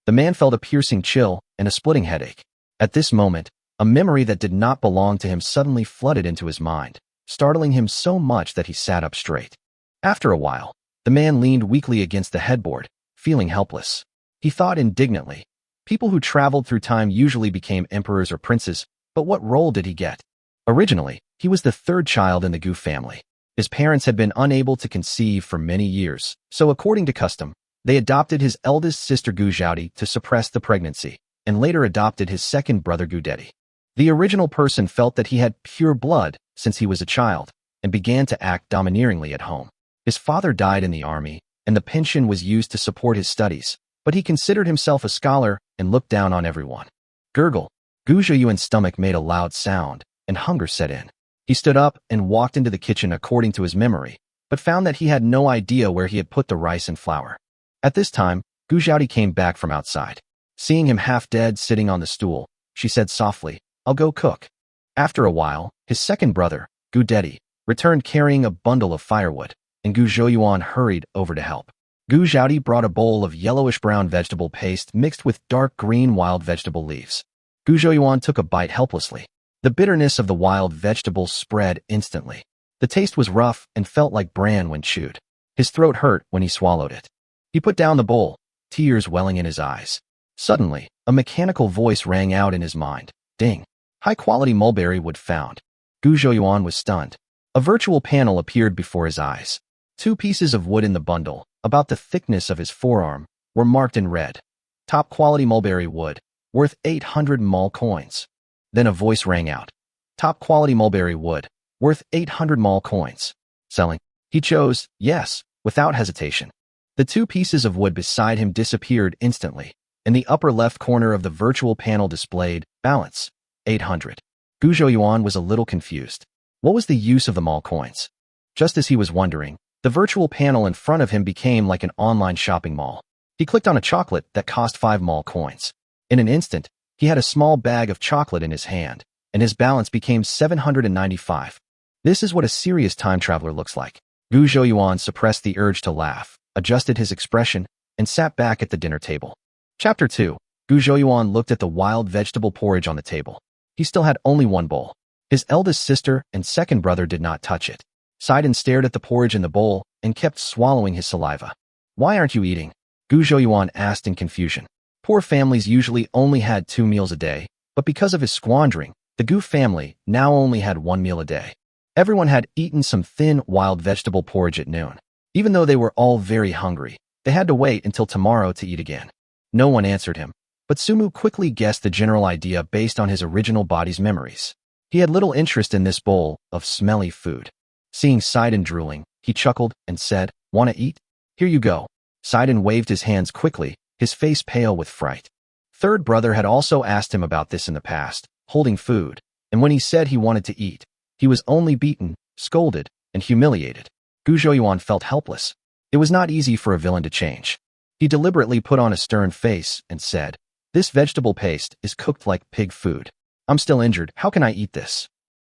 The man felt a piercing chill and a splitting headache. At this moment, a memory that did not belong to him suddenly flooded into his mind, startling him so much that he sat up straight. After a while, the man leaned weakly against the headboard, feeling helpless. He thought indignantly. People who traveled through time usually became emperors or princes, but what role did he get? Originally, he was the third child in the Gu family. His parents had been unable to conceive for many years, so according to custom, they adopted his eldest sister Gu Zhaodi to suppress the pregnancy, and later adopted his second brother Gu Dedi. The original person felt that he had pure blood since he was a child, and began to act domineeringly at home. His father died in the army, and the pension was used to support his studies, but he considered himself a scholar and looked down on everyone. Gurgle. Gu Zhaoyuan's stomach made a loud sound, and hunger set in. He stood up and walked into the kitchen according to his memory, but found that he had no idea where he had put the rice and flour. At this time, Gu Zhaodi came back from outside. Seeing him half dead sitting on the stool, she said softly, "I'll go cook." After a while, his second brother, Gu Dedi, returned carrying a bundle of firewood, and Gu Zhaoyuan hurried over to help. Gu Zhaodi brought a bowl of yellowish-brown vegetable paste mixed with dark green wild vegetable leaves. Gu Zhaoyuan took a bite helplessly. The bitterness of the wild vegetables spread instantly. The taste was rough and felt like bran when chewed. His throat hurt when he swallowed it. He put down the bowl, tears welling in his eyes. Suddenly, a mechanical voice rang out in his mind. Ding! High-quality mulberry wood found. Gu Zhaoyuan was stunned. A virtual panel appeared before his eyes. 2 pieces of wood in the bundle, about the thickness of his forearm, were marked in red. Top-quality mulberry wood, worth 800 mall coins. Then a voice rang out. Top-quality mulberry wood, worth 800 mall coins. Selling. He chose yes, without hesitation. The 2 pieces of wood beside him disappeared instantly. In the upper left corner of the virtual panel displayed, balance, 800. Gu Zhaoyuan was a little confused. What was the use of the mall coins? Just as he was wondering, the virtual panel in front of him became like an online shopping mall. He clicked on a chocolate that cost 5 mall coins. In an instant, he had a small bag of chocolate in his hand, and his balance became 795. This is what a serious time traveler looks like. Gu Zhaoyuan suppressed the urge to laugh, adjusted his expression, and sat back at the dinner table. Chapter 2. Gu Zhaoyuan looked at the wild vegetable porridge on the table. He still had only one bowl. His eldest sister and second brother did not touch it. Sidon stared at the porridge in the bowl and kept swallowing his saliva. Why aren't you eating? Gu Zhaoyuan asked in confusion. Poor families usually only had 2 meals a day, but because of his squandering, the Gu family now only had 1 meal a day. Everyone had eaten some thin, wild vegetable porridge at noon. Even though they were all very hungry, they had to wait until tomorrow to eat again. No one answered him, but Sumu quickly guessed the general idea based on his original body's memories. He had little interest in this bowl of smelly food. Seeing Sidon drooling, he chuckled and said, "Wanna eat? Here you go." Sidon waved his hands quickly, his face pale with fright. Third brother had also asked him about this in the past, holding food, and when he said he wanted to eat, he was only beaten, scolded, and humiliated. Gu Zhaoyuan felt helpless. It was not easy for a villain to change. He deliberately put on a stern face and said, "This vegetable paste is cooked like pig food. I'm still injured. How can I eat this?"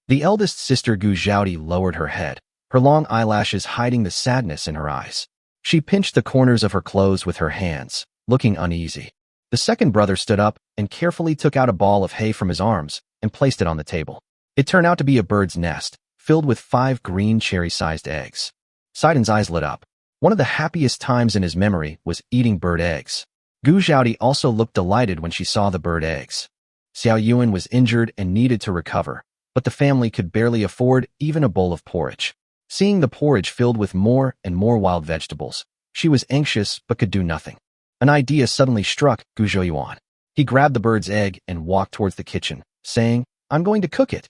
The eldest sister Gu Zhaodi lowered her head, her long eyelashes hiding the sadness in her eyes. She pinched the corners of her clothes with her hands, looking uneasy. The second brother stood up and carefully took out a ball of hay from his arms and placed it on the table. It turned out to be a bird's nest, filled with 5 green cherry-sized eggs. Sidon's eyes lit up. One of the happiest times in his memory was eating bird eggs. Gu Zhaodi also looked delighted when she saw the bird eggs. Xiao Yuan was injured and needed to recover, but the family could barely afford even a bowl of porridge. Seeing the porridge filled with more and more wild vegetables, she was anxious but could do nothing. An idea suddenly struck Gu Zhaoyuan. He grabbed the bird's egg and walked towards the kitchen, saying, "I'm going to cook it."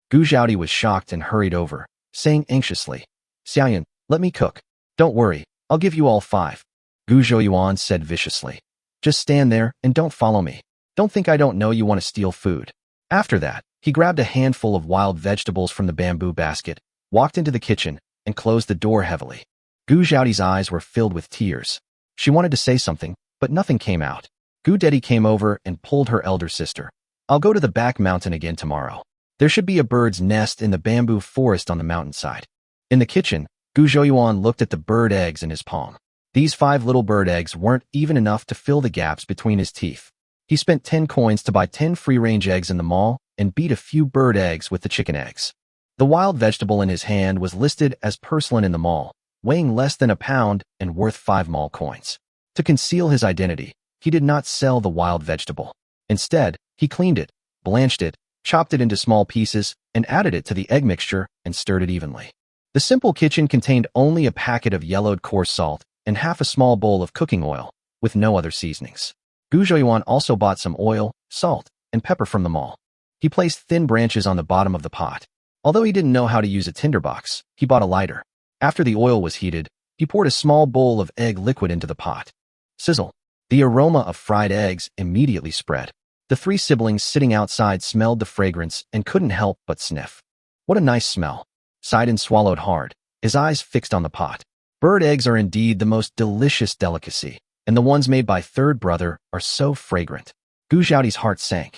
Gu Zhaodi was shocked and hurried over, saying anxiously, "Xiaoyan, let me cook. Don't worry, I'll give you all 5. Gu Zhaoyuan said viciously, "Just stand there and don't follow me. Don't think I don't know you want to steal food." After that, he grabbed a handful of wild vegetables from the bamboo basket, walked into the kitchen, and closed the door heavily. Gu Zhaodi's eyes were filled with tears. She wanted to say something, but nothing came out. Gu Dedi came over and pulled her elder sister. "I'll go to the back mountain again tomorrow. There should be a bird's nest in the bamboo forest on the mountainside." In the kitchen, Gu Zhaoyuan looked at the bird eggs in his palm. These 5 little bird eggs weren't even enough to fill the gaps between his teeth. He spent 10 coins to buy 10 free-range eggs in the mall and beat a few bird eggs with the chicken eggs. The wild vegetable in his hand was listed as porcelain in the mall, weighing less than a pound and worth 5 mall coins. To conceal his identity, he did not sell the wild vegetable. Instead, he cleaned it, blanched it, chopped it into small pieces, and added it to the egg mixture and stirred it evenly. The simple kitchen contained only a packet of yellowed coarse salt and half a small bowl of cooking oil, with no other seasonings. Gu Zhouyuan also bought some oil, salt, and pepper from the mall. He placed thin branches on the bottom of the pot. Although he didn't know how to use a tinderbox, he bought a lighter. After the oil was heated, he poured a small bowl of egg liquid into the pot. Sizzle! The aroma of fried eggs immediately spread. The 3 siblings sitting outside smelled the fragrance and couldn't help but sniff. What a nice smell. Sidon swallowed hard, his eyes fixed on the pot. Bird eggs are indeed the most delicious delicacy, and the ones made by third brother are so fragrant. Gu Zhaoti's heart sank.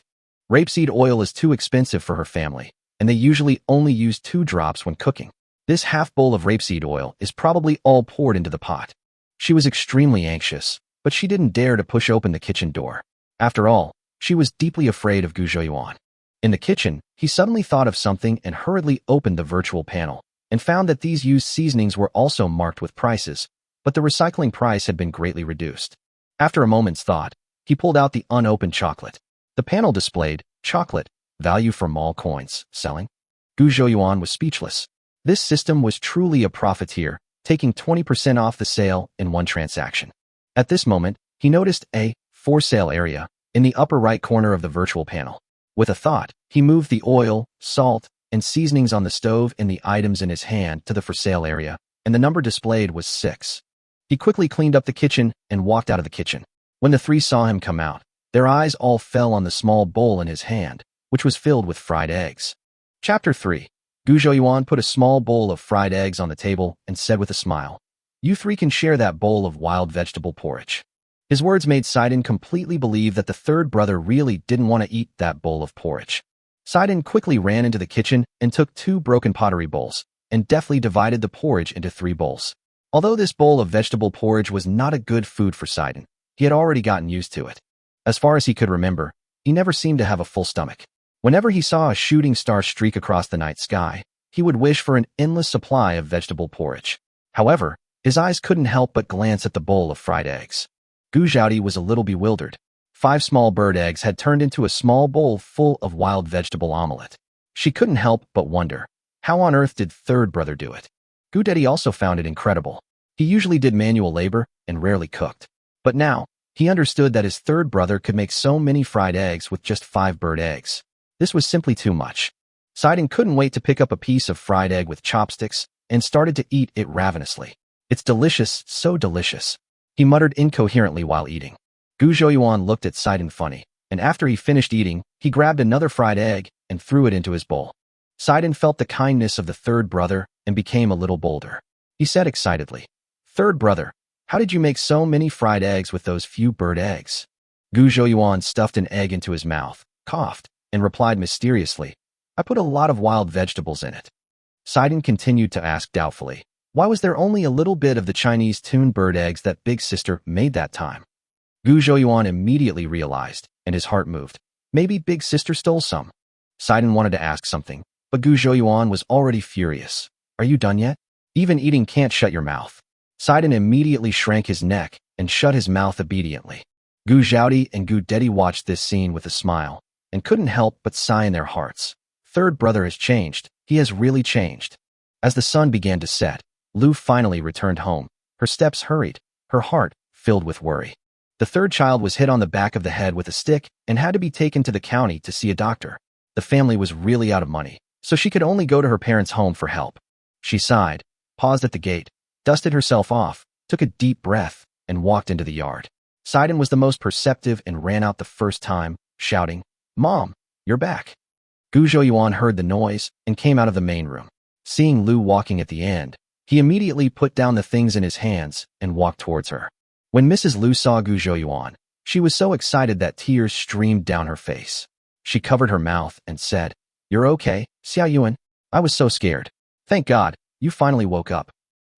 Rapeseed oil is too expensive for her family, and they usually only use 2 drops when cooking. This half bowl of rapeseed oil is probably all poured into the pot. She was extremely anxious, but she didn't dare to push open the kitchen door. After all, she was deeply afraid of Gu Zhouyuan. In the kitchen, he suddenly thought of something and hurriedly opened the virtual panel, and found that these used seasonings were also marked with prices, but the recycling price had been greatly reduced. After a moment's thought, he pulled out the unopened chocolate. The panel displayed, chocolate, value for mall coins, selling. Gu Zhouyuan was speechless. This system was truly a profiteer, taking 20% off the sale in one transaction. At this moment, he noticed a for sale area in the upper right corner of the virtual panel. With a thought, he moved the oil, salt, and seasonings on the stove and the items in his hand to the for sale area, and the number displayed was 6. He quickly cleaned up the kitchen and walked out of the kitchen. When the 3 saw him come out, their eyes all fell on the small bowl in his hand, which was filled with fried eggs. Chapter 3. Gu Zhouyuan put a small bowl of fried eggs on the table and said with a smile, "You 3 can share that bowl of wild vegetable porridge." His words made Sidon completely believe that the third brother really didn't want to eat that bowl of porridge. Sidon quickly ran into the kitchen and took 2 broken pottery bowls, and deftly divided the porridge into 3 bowls. Although this bowl of vegetable porridge was not a good food for Sidon, he had already gotten used to it. As far as he could remember, he never seemed to have a full stomach. Whenever he saw a shooting star streak across the night sky, he would wish for an endless supply of vegetable porridge. However, his eyes couldn't help but glance at the bowl of fried eggs. Gu Zhaoti was a little bewildered. 5 small bird eggs had turned into a small bowl full of wild vegetable omelette. She couldn't help but wonder, how on earth did third brother do it? Gu Dedi also found it incredible. He usually did manual labor and rarely cooked. But now, he understood that his third brother could make so many fried eggs with just 5 bird eggs. This was simply too much. Sidon couldn't wait to pick up a piece of fried egg with chopsticks and started to eat it ravenously. "It's delicious, so delicious," he muttered incoherently while eating. Gu Zhouyuan looked at Sidon funny, and after he finished eating, he grabbed another fried egg and threw it into his bowl. Sidon felt the kindness of the third brother and became a little bolder. He said excitedly, "Third brother, how did you make so many fried eggs with those few bird eggs?" Gu Zhouyuan stuffed an egg into his mouth, coughed, and replied mysteriously, "I put a lot of wild vegetables in it." Sidon continued to ask doubtfully, "Why was there only a little bit of the Chinese tune bird eggs that big sister made that time?" Gu Zhouyuan immediately realized, and his heart moved. Maybe big sister stole some. Sidon wanted to ask something, but Gu Zhouyuan was already furious. "Are you done yet? Even eating can't shut your mouth." Sidon immediately shrank his neck and shut his mouth obediently. Gu Zhaoti and Gu Dedi watched this scene with a smile, and couldn't help but sigh in their hearts. Third brother has changed. He has really changed. As the sun began to set, Lu finally returned home. Her steps hurried, her heart filled with worry. The third child was hit on the back of the head with a stick and had to be taken to the county to see a doctor. The family was really out of money, so she could only go to her parents' home for help. She sighed, paused at the gate, dusted herself off, took a deep breath, and walked into the yard. Sidon was the most perceptive and ran out the first time, shouting, "Mom, you're back." Gu Zhouyuan heard the noise and came out of the main room. Seeing Lu walking at the end, he immediately put down the things in his hands and walked towards her. When Mrs. Lu saw Gu Zhouyuan, she was so excited that tears streamed down her face. She covered her mouth and said, "You're okay, Xiao Yuan? I was so scared. Thank God, you finally woke up."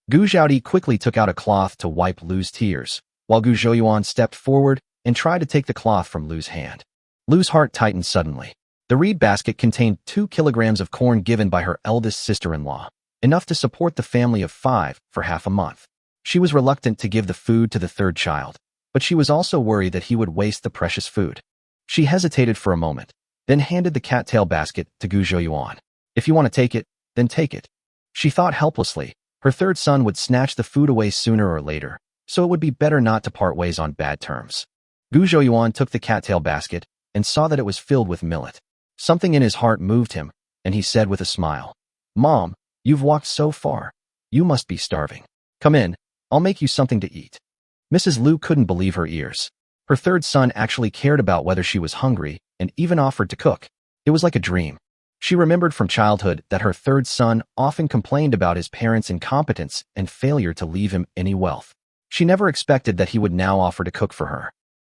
Gu Zhaodi quickly took out a cloth to wipe Lu's tears, while Gu Zhouyuan stepped forward and tried to take the cloth from Lu's hand. Lu's heart tightened suddenly. The reed basket contained 2 kilograms of corn given by her eldest sister-in-law, enough to support the family of 5 for half a month. She was reluctant to give the food to the third child, but she was also worried that he would waste the precious food. She hesitated for a moment, then handed the cattail basket to Gu Zhouyuan. If you want to take it, then take it. She thought helplessly. Her third son would snatch the food away sooner or later, so it would be better not to part ways on bad terms. Gu Zhouyuan took the cattail basket and saw that it was filled with millet. Something in his heart moved him, and he said with a smile, "Mom, you've walked so far. You must be starving. Come in, I'll make you something to eat." Mrs. Lu couldn't believe her ears. Her third son actually cared about whether she was hungry and even offered to cook. It was like a dream. She remembered from childhood that her third son often complained about his parents' incompetence and failure to leave him any wealth. She never expected that he would now offer to cook for her.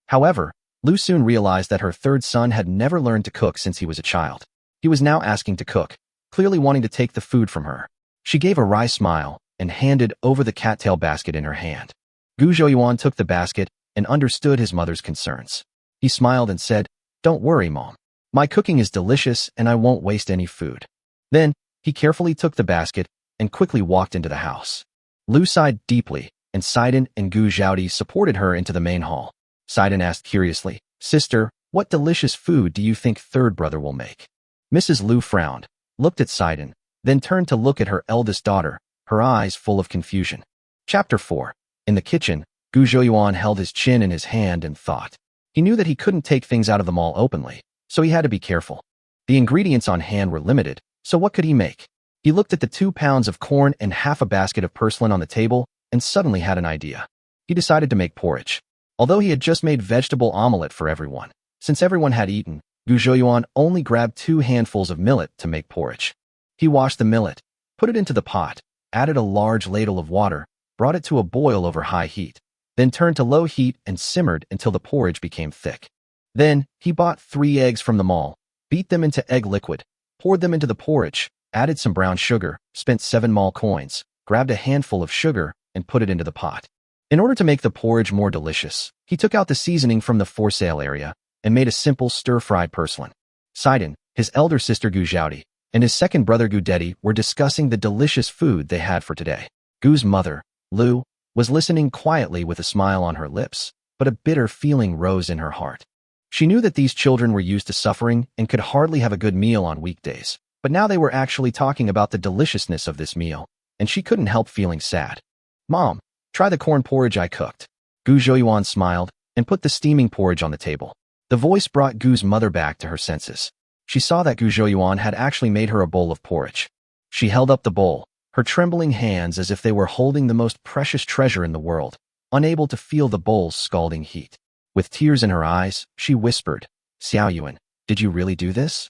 However, Lu soon realized that her third son had never learned to cook since he was a child. He was now asking to cook, clearly wanting to take the food from her. She gave a wry smile and handed over the cattail basket in her hand. Gu Zhouyuan took the basket and understood his mother's concerns. He smiled and said, "Don't worry, Mom. My cooking is delicious and I won't waste any food." Then, he carefully took the basket and quickly walked into the house. Lu sighed deeply, and Sidon and Gu Zhaodi supported her into the main hall. Sidon asked curiously, "Sister, what delicious food do you think third brother will make?" Mrs. Lu frowned, looked at Sidon, then turned to look at her eldest daughter, her eyes full of confusion. Chapter 4. In the kitchen, Gu Zhouyuan held his chin in his hand and thought. He knew that he couldn't take things out of the mall openly, so he had to be careful. The ingredients on hand were limited, so what could he make? He looked at the 2 pounds of corn and half a basket of porcelain on the table and suddenly had an idea. He decided to make porridge. Although he had just made vegetable omelette for everyone, since everyone had eaten, Gu Zhouyuan only grabbed 2 handfuls of millet to make porridge. He washed the millet, put it into the pot, added a large ladle of water, brought it to a boil over high heat, then turned to low heat and simmered until the porridge became thick. Then, he bought 3 eggs from the mall, beat them into egg liquid, poured them into the porridge, added some brown sugar, spent 7 mall coins, grabbed a handful of sugar, and put it into the pot. In order to make the porridge more delicious, he took out the seasoning from the for sale area and made a simple stir-fried porcelain. Sidon, his elder sister Gu Zhaodi, and his second brother Gu Dedi were discussing the delicious food they had for today. Gu's mother, Lu, was listening quietly with a smile on her lips, but a bitter feeling rose in her heart. She knew that these children were used to suffering and could hardly have a good meal on weekdays, but now they were actually talking about the deliciousness of this meal, and she couldn't help feeling sad. "Mom, try the corn porridge I cooked." Gu Zhouyuan smiled and put the steaming porridge on the table. The voice brought Gu's mother back to her senses. She saw that Gu Zhouyuan had actually made her a bowl of porridge. She held up the bowl, her trembling hands as if they were holding the most precious treasure in the world, unable to feel the bowl's scalding heat. With tears in her eyes, she whispered, "Xiaoyuan, did you really do this?"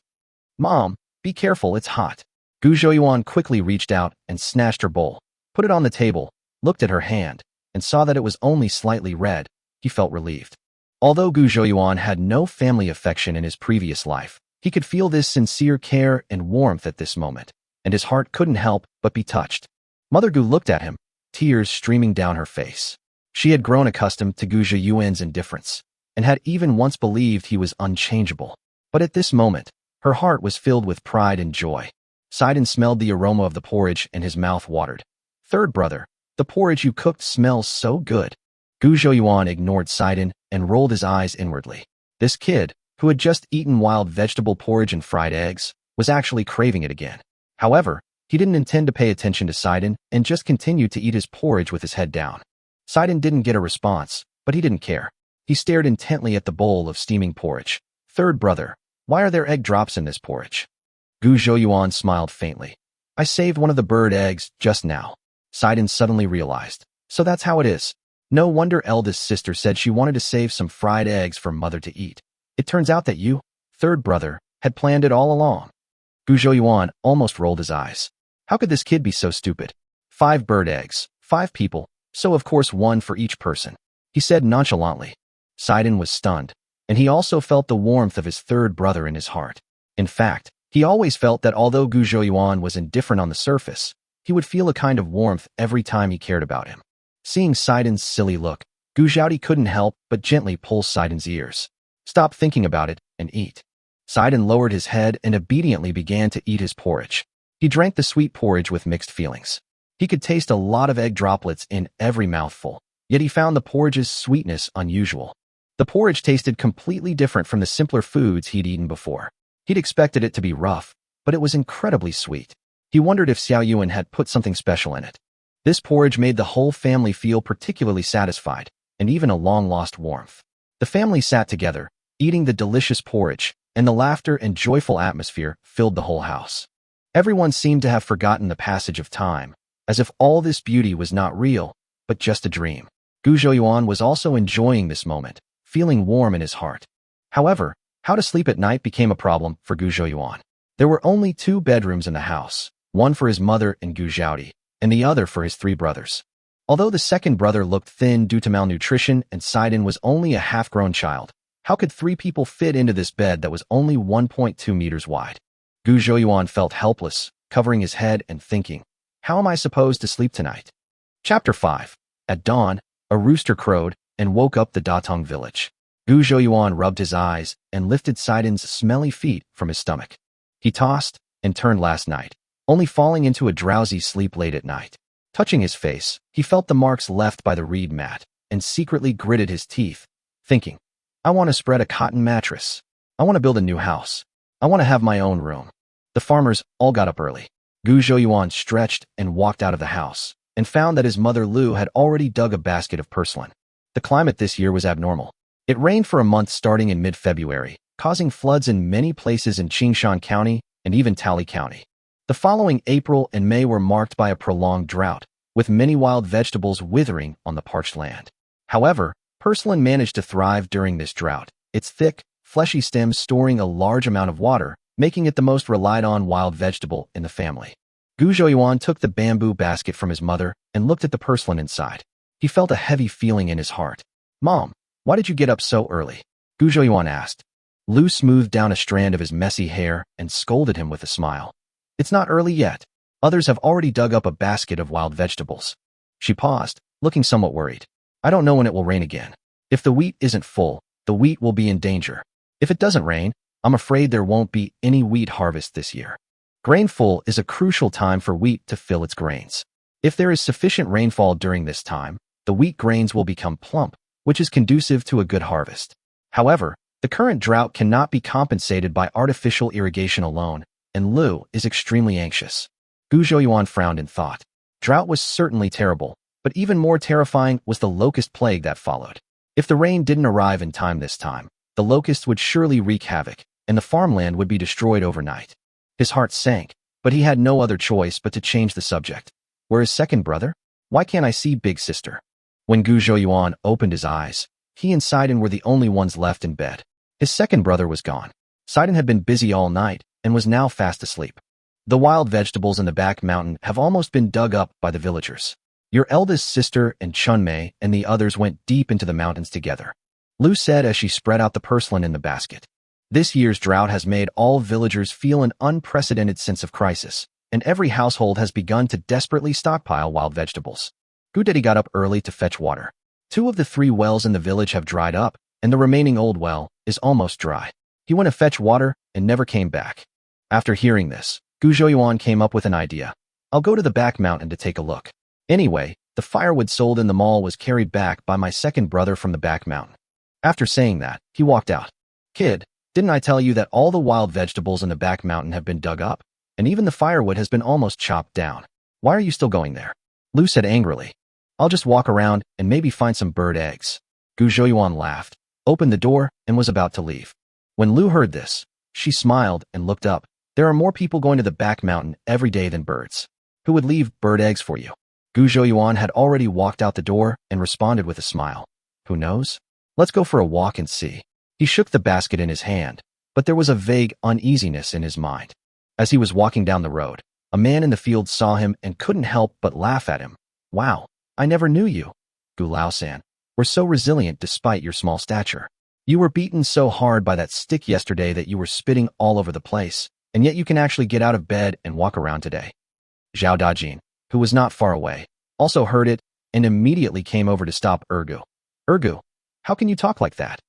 "Mom, be careful, it's hot." Gu Zhouyuan quickly reached out and snatched her bowl, put it on the table, looked at her hand, and saw that it was only slightly red. He felt relieved. Although Gu Zhouyuan had no family affection in his previous life, he could feel this sincere care and warmth at this moment, and his heart couldn't help but be touched. Mother Gu looked at him, tears streaming down her face. She had grown accustomed to Gu Zhouyuan's indifference, and had even once believed he was unchangeable. But at this moment, her heart was filled with pride and joy. Sidon smelled the aroma of the porridge and his mouth watered. "Third brother, the porridge you cooked smells so good." Gu Zhouyuan ignored Sidon and rolled his eyes inwardly. This kid, who had just eaten wild vegetable porridge and fried eggs, was actually craving it again. However, he didn't intend to pay attention to Sidon and just continued to eat his porridge with his head down. Sidon didn't get a response, but he didn't care. He stared intently at the bowl of steaming porridge. "Third brother, why are there egg drops in this porridge?" Gu Zhouyuan smiled faintly. "I saved one of the bird eggs just now." Sidon suddenly realized. So that's how it is. No wonder eldest sister said she wanted to save some fried eggs for mother to eat. It turns out that you, third brother, had planned it all along. Gu Zhouyuan almost rolled his eyes. How could this kid be so stupid? 5 bird eggs, 5 people, so of course 1 for each person, he said nonchalantly. Sidon was stunned, and he also felt the warmth of his third brother in his heart. In fact, he always felt that although Gu Zhouyuan was indifferent on the surface, He would feel a kind of warmth every time he cared about him. Seeing Saiden's silly look, Gu Zhaoti couldn't help but gently pull Saiden's ears. Stop thinking about it and eat. Saiden lowered his head and obediently began to eat his porridge. He drank the sweet porridge with mixed feelings. He could taste a lot of egg droplets in every mouthful, yet he found the porridge's sweetness unusual. The porridge tasted completely different from the simpler foods he'd eaten before. He'd expected it to be rough, but it was incredibly sweet. He wondered if Xiao Yuan had put something special in it. This porridge made the whole family feel particularly satisfied, and even a long-lost warmth. The family sat together, eating the delicious porridge, and the laughter and joyful atmosphere filled the whole house. Everyone seemed to have forgotten the passage of time, as if all this beauty was not real, but just a dream. Gu Zhouyuan was also enjoying this moment, feeling warm in his heart. However, how to sleep at night became a problem for Gu Zhouyuan. There were only 2 bedrooms in the house, one for his mother and Gu Zhaoti, and the other for his 3 brothers. Although the second brother looked thin due to malnutrition and Saiden was only a half-grown child, how could 3 people fit into this bed that was only 1.2 meters wide? Gu Zhouyuan felt helpless, covering his head and thinking, how am I supposed to sleep tonight? Chapter 5. At dawn, a rooster crowed and woke up the Datong village. Gu Zhouyuan rubbed his eyes and lifted Saiden's smelly feet from his stomach. He tossed and turned last night, only falling into a drowsy sleep late at night. Touching his face, he felt the marks left by the reed mat and secretly gritted his teeth, thinking, I want to spread a cotton mattress. I want to build a new house. I want to have my own room. The farmers all got up early. Gu Zhouyuan stretched and walked out of the house and found that his mother Lu had already dug a basket of porcelain. The climate this year was abnormal. It rained for a month starting in mid-February, causing floods in many places in Qingshan County and even Tali County. The following April and May were marked by a prolonged drought, with many wild vegetables withering on the parched land. However, porcelain managed to thrive during this drought, its thick, fleshy stems storing a large amount of water, making it the most relied-on wild vegetable in the family. Gu Zhouyuan took the bamboo basket from his mother and looked at the porcelain inside. He felt a heavy feeling in his heart. Mom, why did you get up so early? Gu Zhouyuan asked. Lu smoothed down a strand of his messy hair and scolded him with a smile. It's not early yet. Others have already dug up a basket of wild vegetables. She paused, looking somewhat worried. I don't know when it will rain again. If the wheat isn't full, the wheat will be in danger. If it doesn't rain, I'm afraid there won't be any wheat harvest this year. Grainful is a crucial time for wheat to fill its grains. If there is sufficient rainfall during this time, the wheat grains will become plump, which is conducive to a good harvest. However, the current drought cannot be compensated by artificial irrigation alone, and Lu is extremely anxious. Gu Zhouyuan frowned in thought. Drought was certainly terrible, but even more terrifying was the locust plague that followed. If the rain didn't arrive in time this time, the locusts would surely wreak havoc, and the farmland would be destroyed overnight. His heart sank, but he had no other choice but to change the subject. Where is second brother? Why can't I see big sister? When Gu Zhouyuan opened his eyes, he and Saiden were the only ones left in bed. His second brother was gone. Saiden had been busy all night and was now fast asleep. The wild vegetables in the back mountain have almost been dug up by the villagers. Your eldest sister and Chunmei and the others went deep into the mountains together, Lu said as she spread out the porcelain in the basket. This year's drought has made all villagers feel an unprecedented sense of crisis, and every household has begun to desperately stockpile wild vegetables. Gudedi got up early to fetch water. 2 of the 3 wells in the village have dried up, and the remaining old well is almost dry. He went to fetch water and never came back. After hearing this, Gu Zhouyuan came up with an idea. I'll go to the back mountain to take a look. Anyway, the firewood sold in the mall was carried back by my second brother from the back mountain. After saying that, he walked out. Kid, didn't I tell you that all the wild vegetables in the back mountain have been dug up, and even the firewood has been almost chopped down? Why are you still going there? Lu said angrily. I'll just walk around and maybe find some bird eggs. Gu Zhouyuan laughed, opened the door, and was about to leave. When Lu heard this, she smiled and looked up. There are more people going to the back mountain every day than birds. Who would leave bird eggs for you? Gu Zhouyuan had already walked out the door and responded with a smile. Who knows? Let's go for a walk and see. He shook the basket in his hand, but there was a vague uneasiness in his mind. As he was walking down the road, a man in the field saw him and couldn't help but laugh at him. Wow, I never knew you. Gu Lao-san, were so resilient despite your small stature. You were beaten so hard by that stick yesterday that you were spitting all over the place, and yet you can actually get out of bed and walk around today. Zhao Dajin, who was not far away, also heard it and immediately came over to stop Ergu. Ergu, how can you talk like that?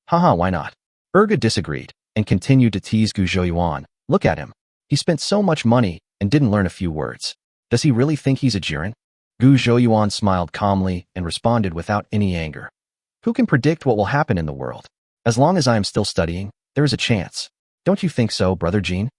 Haha, why not? Ergu disagreed and continued to tease Gu Zhouyuan. Look at him. He spent so much money and didn't learn a few words. Does he really think he's a jiren? Gu Zhouyuan smiled calmly and responded without any anger. Who can predict what will happen in the world? As long as I am still studying, there is a chance. Don't you think so, Brother Jin?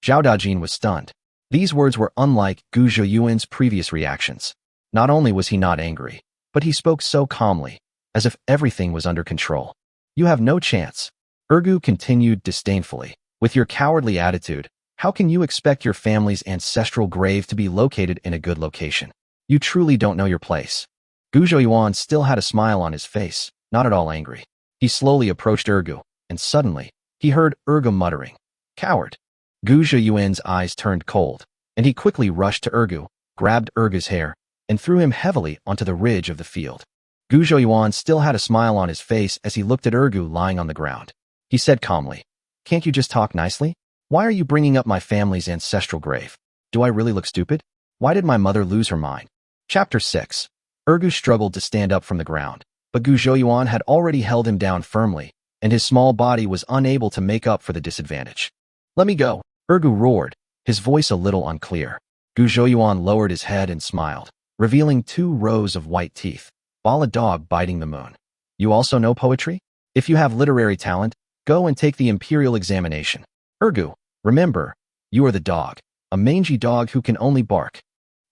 Zhao Dajin was stunned. These words were unlike Gu Zhouyuan's previous reactions. Not only was he not angry, but he spoke so calmly, as if everything was under control. You have no chance. Ergu continued disdainfully. With your cowardly attitude, how can you expect your family's ancestral grave to be located in a good location? You truly don't know your place. Gu Zhouyuan still had a smile on his face, not at all angry. He slowly approached Ergu, and suddenly, he heard Ergu muttering, "Coward." Gu Zhouyuan's eyes turned cold, and he quickly rushed to Ergu, grabbed Ergu's hair, and threw him heavily onto the ridge of the field. Gu Zhouyuan still had a smile on his face as he looked at Ergu lying on the ground. He said calmly, "Can't you just talk nicely? Why are you bringing up my family's ancestral grave? Do I really look stupid? Why did my mother lose her mind?" Chapter 6. Ergu struggled to stand up from the ground, but Gu Zhouyuan had already held him down firmly, and his small body was unable to make up for the disadvantage. "Let me go," Ergu roared, his voice a little unclear. Gu Zhouyuan lowered his head and smiled, revealing 2 rows of white teeth, a dog biting the moon. "You also know poetry? If you have literary talent, go and take the imperial examination. Ergu, remember, you are the dog, a mangy dog who can only bark."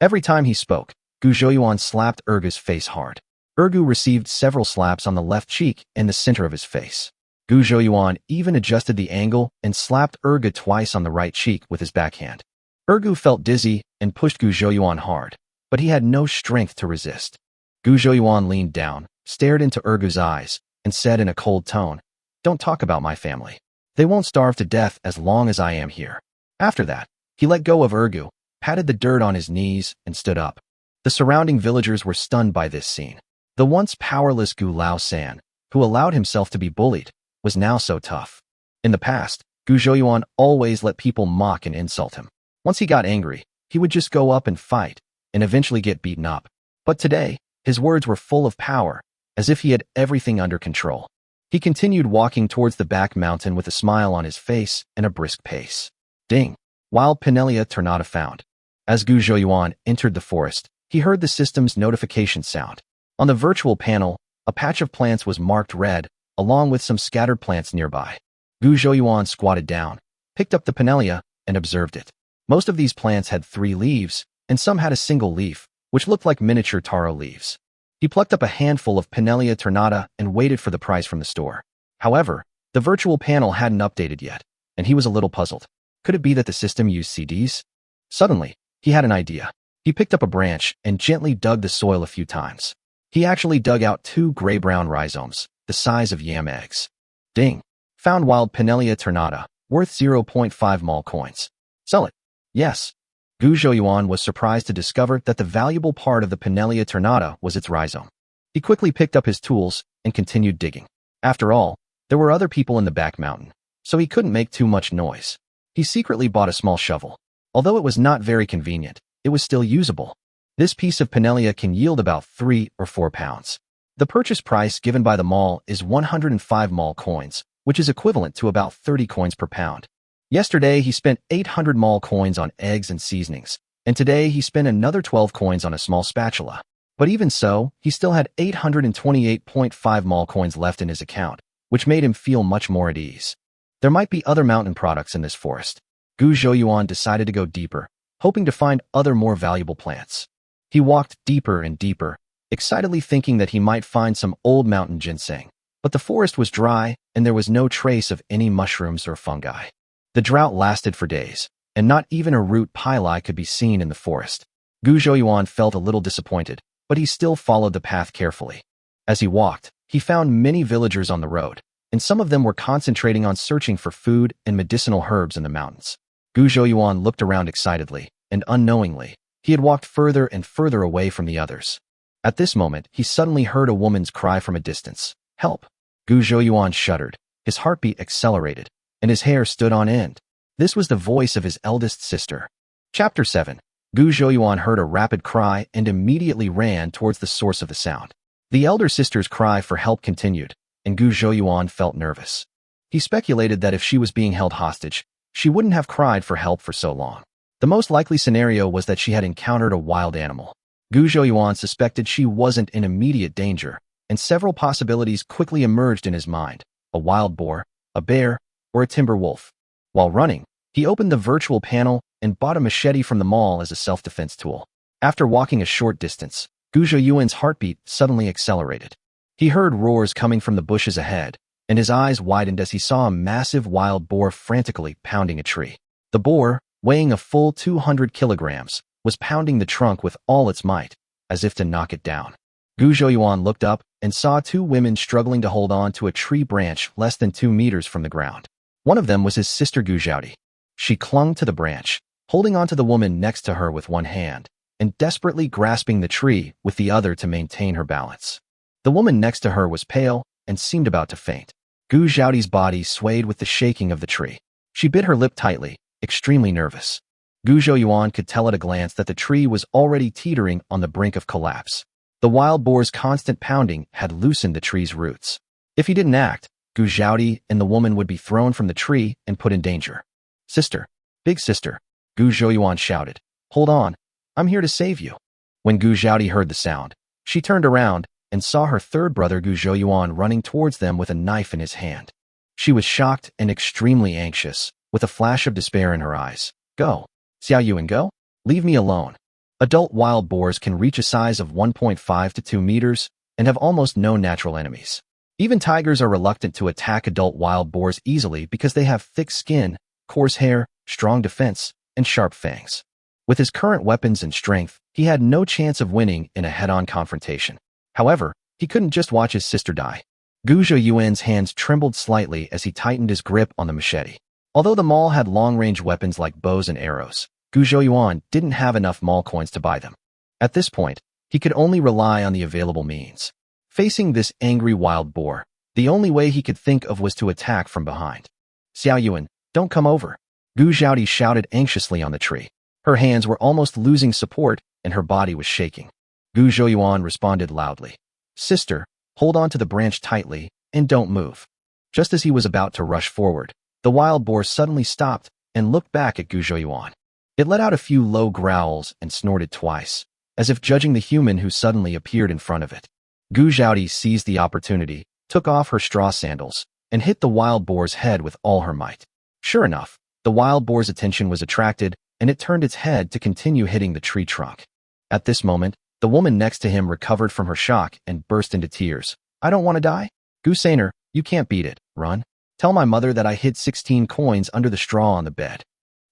Every time he spoke, Gu Zhouyuan slapped Ergu's face hard. Ergu received several slaps on the left cheek and the center of his face. Gu Zhouyuan even adjusted the angle and slapped Ergu twice on the right cheek with his backhand. Ergu felt dizzy and pushed Gu Zhouyuan hard, but he had no strength to resist. Gu Zhouyuan leaned down, stared into Ergu's eyes, and said in a cold tone, "Don't talk about my family. They won't starve to death as long as I am here." After that, he let go of Ergu, patted the dirt on his knees, and stood up. The surrounding villagers were stunned by this scene. The once powerless Gu Lao-san, who allowed himself to be bullied, was now so tough. In the past, Gu Zhouyuan always let people mock and insult him. Once he got angry, he would just go up and fight, and eventually get beaten up. But today, his words were full of power, as if he had everything under control. He continued walking towards the back mountain with a smile on his face and a brisk pace. Ding! Wild Pinelia Tornata found. As Gu Zhouyuan entered the forest, he heard the system's notification sound. On the virtual panel, a patch of plants was marked red, along with some scattered plants nearby. Gu Zhouyuan squatted down, picked up the Pinelia, and observed it. Most of these plants had 3 leaves, and some had a single leaf, which looked like miniature taro leaves. He plucked up a handful of Pinelia Tornata and waited for the price from the store. However, the virtual panel hadn't updated yet, and he was a little puzzled. Could it be that the system used CDs? Suddenly, he had an idea. He picked up a branch and gently dug the soil a few times. He actually dug out 2 gray-brown rhizomes, the size of yam eggs. Ding! Found wild Pinelia Tornata, worth 0.5 mall coins. Sell it. Yes. Gu Zhouyuan was surprised to discover that the valuable part of the Pinelia Tornata was its rhizome. He quickly picked up his tools and continued digging. After all, there were other people in the back mountain, so he couldn't make too much noise. He secretly bought a small shovel. Although it was not very convenient, it was still usable. This piece of Pinelia can yield about 3 or 4 pounds. The purchase price given by the mall is 105 mall coins, which is equivalent to about 30 coins per pound. Yesterday, he spent 800 mall coins on eggs and seasonings, and today he spent another 12 coins on a small spatula. But even so, he still had 828.5 mall coins left in his account, which made him feel much more at ease. There might be other mountain products in this forest. Gu Zhouyuan decided to go deeper, hoping to find other more valuable plants. He walked deeper and deeper, excitedly thinking that he might find some old mountain ginseng. But the forest was dry, and there was no trace of any mushrooms or fungi. The drought lasted for days, and not even a root pili could be seen in the forest. Gu Zhouyuan felt a little disappointed, but he still followed the path carefully. As he walked, he found many villagers on the road, and some of them were concentrating on searching for food and medicinal herbs in the mountains. Gu Zhouyuan looked around excitedly, and unknowingly, he had walked further and further away from the others. At this moment, he suddenly heard a woman's cry from a distance. Help! Gu Zhouyuan shuddered, his heartbeat accelerated, and his hair stood on end. This was the voice of his eldest sister. Chapter 7. Gu Zhouyuan heard a rapid cry and immediately ran towards the source of the sound. The elder sister's cry for help continued, and Gu Zhouyuan felt nervous. He speculated that if she was being held hostage, she wouldn't have cried for help for so long. The most likely scenario was that she had encountered a wild animal. Gu Zhouyuan suspected she wasn't in immediate danger, and several possibilities quickly emerged in his mind: a wild boar, a bear, or a timber wolf. While running, he opened the virtual panel and bought a machete from the mall as a self-defense tool. After walking a short distance, Gu Zhouyuan's heartbeat suddenly accelerated. He heard roars coming from the bushes ahead, and his eyes widened as he saw a massive wild boar frantically pounding a tree. The boar, weighing a full 200 kilograms, was pounding the trunk with all its might, as if to knock it down. Gu Zhouyuan looked up and saw two women struggling to hold on to a tree branch less than 2 meters from the ground. One of them was his sister Gu Zhaodi. She clung to the branch, holding onto the woman next to her with one hand, and desperately grasping the tree with the other to maintain her balance. The woman next to her was pale and seemed about to faint. Gu Zhaodi's body swayed with the shaking of the tree. She bit her lip tightly, extremely nervous. Gu Zhouyuan could tell at a glance that the tree was already teetering on the brink of collapse. The wild boar's constant pounding had loosened the tree's roots. If he didn't act, Gu Zhaodi and the woman would be thrown from the tree and put in danger. "Sister, big sister," Gu Zhouyuan shouted. "Hold on, I'm here to save you." When Gu Zhaodi heard the sound, she turned around and saw her third brother Gu Zhouyuan running towards them with a knife in his hand. She was shocked and extremely anxious, with a flash of despair in her eyes. "Go. Xiao Yuan, go. Leave me alone." Adult wild boars can reach a size of 1.5 to 2 meters and have almost no natural enemies. Even tigers are reluctant to attack adult wild boars easily because they have thick skin, coarse hair, strong defense, and sharp fangs. With his current weapons and strength, he had no chance of winning in a head-on confrontation. However, he couldn't just watch his sister die. Gu Zhouyuan's hands trembled slightly as he tightened his grip on the machete. Although the mall had long-range weapons like bows and arrows, Gu Zhouyuan didn't have enough mall coins to buy them. At this point, he could only rely on the available means. Facing this angry wild boar, the only way he could think of was to attack from behind. "Xiao Yuan, don't come over," Gu Zhaodi shouted anxiously on the tree. Her hands were almost losing support and her body was shaking. Gu Zhouyuan responded loudly. "Sister, hold on to the branch tightly and don't move." Just as he was about to rush forward, the wild boar suddenly stopped and looked back at Gu Zhouyuan. It let out a few low growls and snorted twice, as if judging the human who suddenly appeared in front of it. Gu Zhaodi seized the opportunity, took off her straw sandals, and hit the wild boar's head with all her might. Sure enough, the wild boar's attention was attracted, and it turned its head to continue hitting the tree trunk. At this moment, the woman next to him recovered from her shock and burst into tears. "I don't want to die? Gu Sainer, you can't beat it. Run. Tell my mother that I hid 16 coins under the straw on the bed."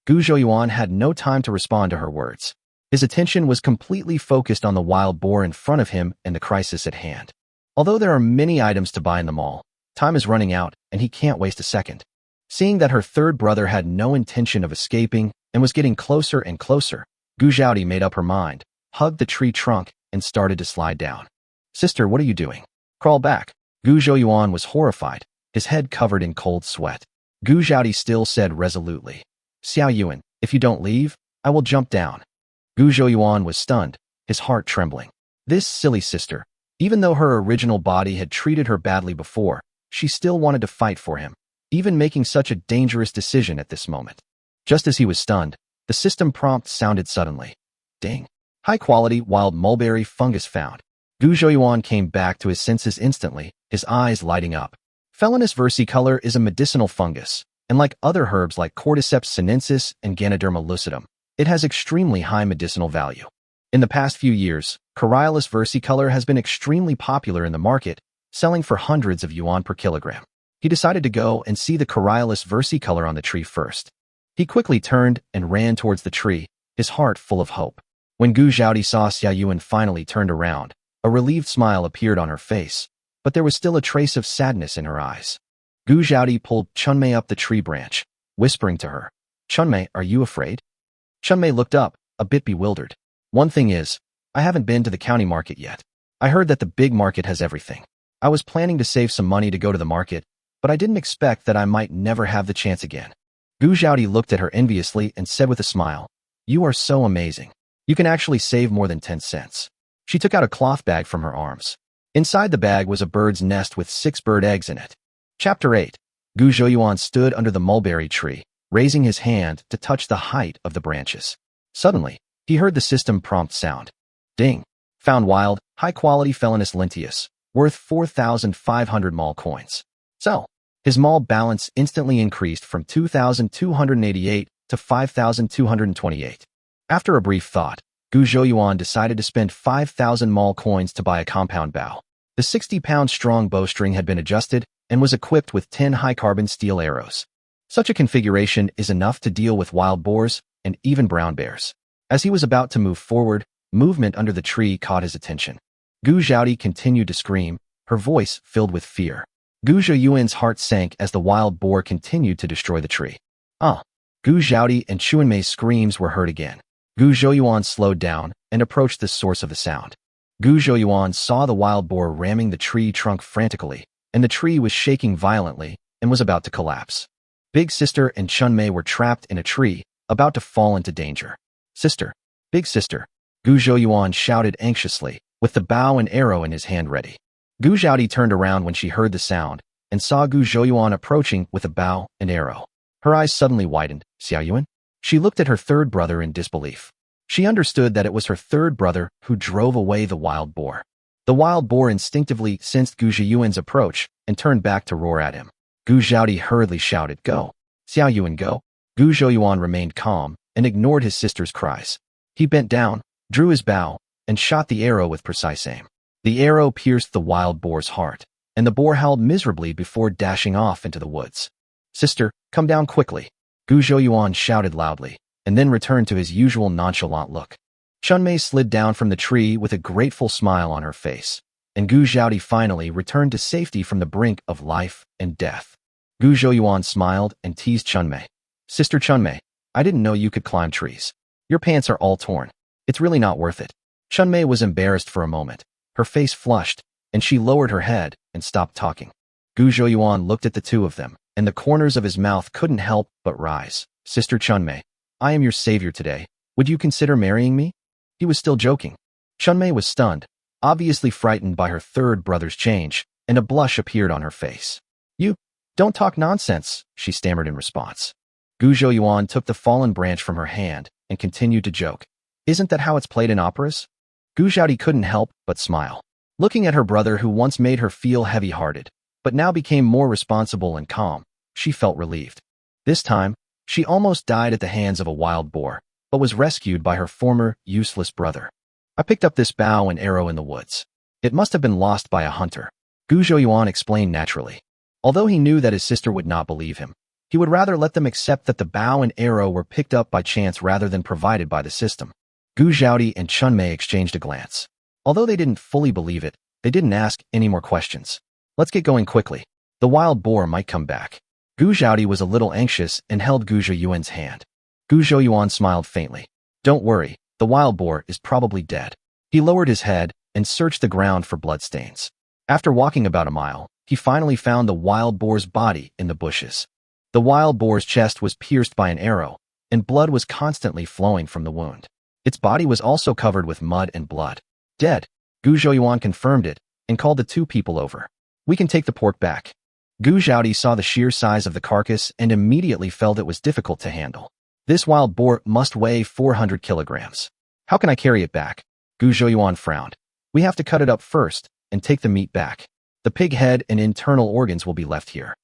Gu Zhouyuan had no time to respond to her words. His attention was completely focused on the wild boar in front of him and the crisis at hand. Although there are many items to buy in the mall, time is running out and he can't waste a second. Seeing that her third brother had no intention of escaping and was getting closer and closer, Gu Zhaodi made up her mind, hugged the tree trunk, and started to slide down. "Sister, what are you doing? Crawl back." Gu Zhouyuan was horrified, his head covered in cold sweat. Gu Zhaodi still said resolutely, "Xiao Yuan, if you don't leave, I will jump down." Gu Zhouyuan was stunned, his heart trembling. This silly sister, even though her original body had treated her badly before, she still wanted to fight for him, even making such a dangerous decision at this moment. Just as he was stunned, the system prompt sounded suddenly. Ding. High-quality wild mulberry fungus found. Gu Zhouyuan came back to his senses instantly, his eyes lighting up. Felinus versicolor is a medicinal fungus, and like other herbs like Cordyceps sinensis and Ganoderma lucidum, it has extremely high medicinal value. In the past few years, Corylus versicolor has been extremely popular in the market, selling for hundreds of yuan per kilogram. He decided to go and see the Corylus versicolor on the tree first. He quickly turned and ran towards the tree, his heart full of hope. When Gu Zhaodi saw Xiao Yuan finally turned around, a relieved smile appeared on her face, but there was still a trace of sadness in her eyes. Gu Zhaodi pulled Chunmei up the tree branch, whispering to her, "Chunmei, are you afraid?" Chunmei looked up, a bit bewildered. "One thing is, I haven't been to the county market yet. I heard that the big market has everything. I was planning to save some money to go to the market, but I didn't expect that I might never have the chance again." Gu Zhaodi looked at her enviously and said with a smile, "You are so amazing. You can actually save more than 10 cents. She took out a cloth bag from her arms. Inside the bag was a bird's nest with 6 bird eggs in it. Chapter 8. Gu Zhouyuan stood under the mulberry tree, raising his hand to touch the height of the branches. Suddenly, he heard the system prompt sound. Ding. Found wild, high-quality Felinus lentius, worth 4,500 mall coins. So, his mall balance instantly increased from 2,288 to 5,228. After a brief thought, Gu Zhouyuan decided to spend 5,000 mall coins to buy a compound bow. The 60-pound-strong bowstring had been adjusted and was equipped with 10 high-carbon steel arrows. Such a configuration is enough to deal with wild boars and even brown bears. As he was about to move forward, movement under the tree caught his attention. Gu Zhaodi continued to scream, her voice filled with fear. Gu Zhouyuan's heart sank as the wild boar continued to destroy the tree. Gu Zhaodi and Chuanmei's screams were heard again. Gu Zhouyuan slowed down and approached the source of the sound. Gu Zhouyuan saw the wild boar ramming the tree trunk frantically, and the tree was shaking violently and was about to collapse. Big Sister and Chunmei were trapped in a tree, about to fall into danger. Sister! Big Sister! Gu Zhouyuan shouted anxiously, with the bow and arrow in his hand ready. Gu Zhaodi turned around when she heard the sound, and saw Gu Zhouyuan approaching with a bow and arrow. Her eyes suddenly widened. Xiaoyuan? She looked at her third brother in disbelief. She understood that it was her third brother who drove away the wild boar. The wild boar instinctively sensed Gu Zhouyuan's approach and turned back to roar at him. Gu Zhaodi hurriedly shouted, Go! Xiaoyuan, go! Gu Zhouyuan remained calm and ignored his sister's cries. He bent down, drew his bow, and shot the arrow with precise aim. The arrow pierced the wild boar's heart, and the boar howled miserably before dashing off into the woods. Sister, come down quickly! Gu Zhouyuan shouted loudly, and then returned to his usual nonchalant look. Chunmei slid down from the tree with a grateful smile on her face, and Gu Zhaodi finally returned to safety from the brink of life and death. Gu Zhouyuan smiled and teased Chunmei. Sister Chunmei, I didn't know you could climb trees. Your pants are all torn. It's really not worth it. Chunmei was embarrassed for a moment. Her face flushed, and she lowered her head and stopped talking. Gu Zhouyuan looked at the two of them, and the corners of his mouth couldn't help but rise. Sister Chunmei, I am your savior today. Would you consider marrying me? He was still joking. Chunmei was stunned, obviously frightened by her third brother's change, and a blush appeared on her face. You don't talk nonsense, she stammered in response. Gu Zhouyuan took the fallen branch from her hand and continued to joke. Isn't that how it's played in operas? Gu Zhaodi couldn't help but smile. Looking at her brother who once made her feel heavy-hearted, but now became more responsible and calm, she felt relieved. This time, she almost died at the hands of a wild boar, but was rescued by her former, useless brother. I picked up this bow and arrow in the woods. It must have been lost by a hunter. Gu Zhouyuan explained naturally. Although he knew that his sister would not believe him, he would rather let them accept that the bow and arrow were picked up by chance rather than provided by the system. Gu Zhaodi and Chunmei exchanged a glance. Although they didn't fully believe it, they didn't ask any more questions. Let's get going quickly. The wild boar might come back. Gu Zhaodi was a little anxious and held Gu Zhouyuan's hand. Gu Zhouyuan smiled faintly. Don't worry, the wild boar is probably dead. He lowered his head and searched the ground for bloodstains. After walking about a mile, he finally found the wild boar's body in the bushes. The wild boar's chest was pierced by an arrow, and blood was constantly flowing from the wound. Its body was also covered with mud and blood. Dead. Gu Zhouyuan confirmed it and called the two people over. We can take the pork back. Gu Zhaodi saw the sheer size of the carcass and immediately felt it was difficult to handle. This wild boar must weigh 400 kilograms. How can I carry it back? Gu Zhouyuan frowned. We have to cut it up first and take the meat back. The pig head and internal organs will be left here.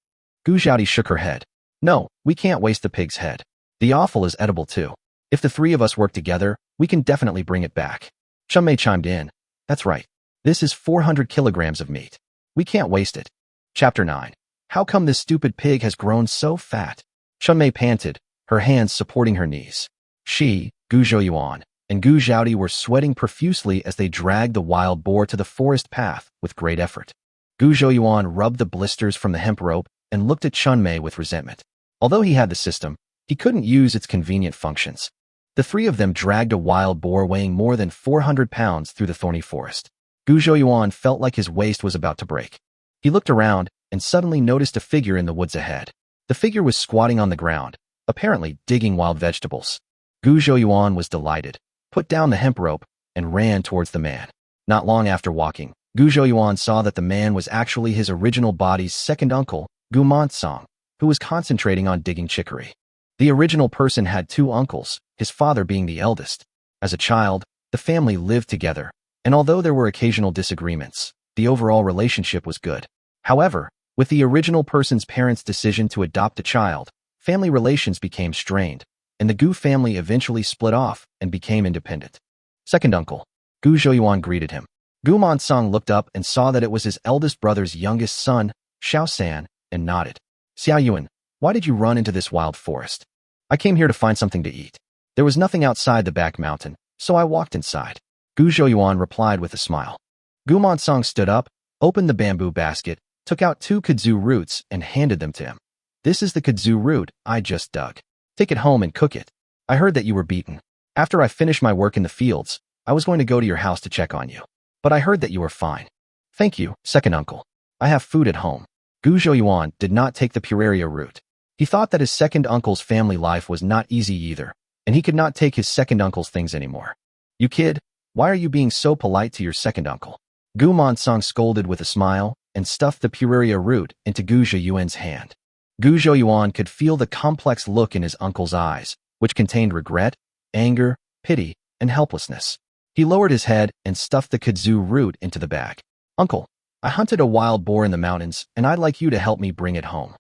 Gu Zhaodi shook her head. No, we can't waste the pig's head. The offal is edible too. If the three of us work together, we can definitely bring it back. Chunmei chimed in. That's right. This is 400 kilograms of meat. We can't waste it. Chapter 9. How come this stupid pig has grown so fat? Chunmei panted, her hands supporting her knees. She, Gu Zhouyuan, and Gu Zhaodi were sweating profusely as they dragged the wild boar to the forest path with great effort. Gu Zhouyuan rubbed the blisters from the hemp rope and looked at Chunmei with resentment. Although he had the system, he couldn't use its convenient functions. The three of them dragged a wild boar weighing more than 400 pounds through the thorny forest. Gu Zhouyuan felt like his waist was about to break. He looked around and suddenly noticed a figure in the woods ahead. The figure was squatting on the ground, apparently digging wild vegetables. Gu Zhouyuan was delighted. put down the hemp rope, and ran towards the man. Not long after walking, Gu Zhouyuan saw that the man was actually his original body's second uncle, Gu Montsong, who was concentrating on digging chicory. The original person had two uncles, his father being the eldest. As a child, the family lived together, and although there were occasional disagreements, the overall relationship was good. However, with the original person's parents' decision to adopt a child, family relations became strained, and the Gu family eventually split off and became independent. Second uncle, Gu Zhouyuan greeted him. Gu Montsong looked up and saw that it was his eldest brother's youngest son, Xiaosan, and nodded. Xiaoyuan, why did you run into this wild forest? I came here to find something to eat. There was nothing outside the back mountain, so I walked inside. Gu Zhouyuan replied with a smile. Gu Montsong stood up, opened the bamboo basket, took out 2 kudzu roots and handed them to him. This is the kudzu root I just dug. Take it home and cook it. I heard that you were beaten. After I finished my work in the fields, I was going to go to your house to check on you. But I heard that you were fine. Thank you, second uncle. I have food at home. Gu Zhouyuan did not take the pureria root. He thought that his second uncle's family life was not easy either, and he could not take his second uncle's things anymore. You kid, why are you being so polite to your second uncle? Gu Montsong scolded with a smile and stuffed the pureria root into Gu Zhouyuan's hand. Gu Zhouyuan could feel the complex look in his uncle's eyes, which contained regret, anger, pity, and helplessness. He lowered his head and stuffed the kudzu root into the bag. Uncle, I hunted a wild boar in the mountains, and I'd like you to help me bring it home.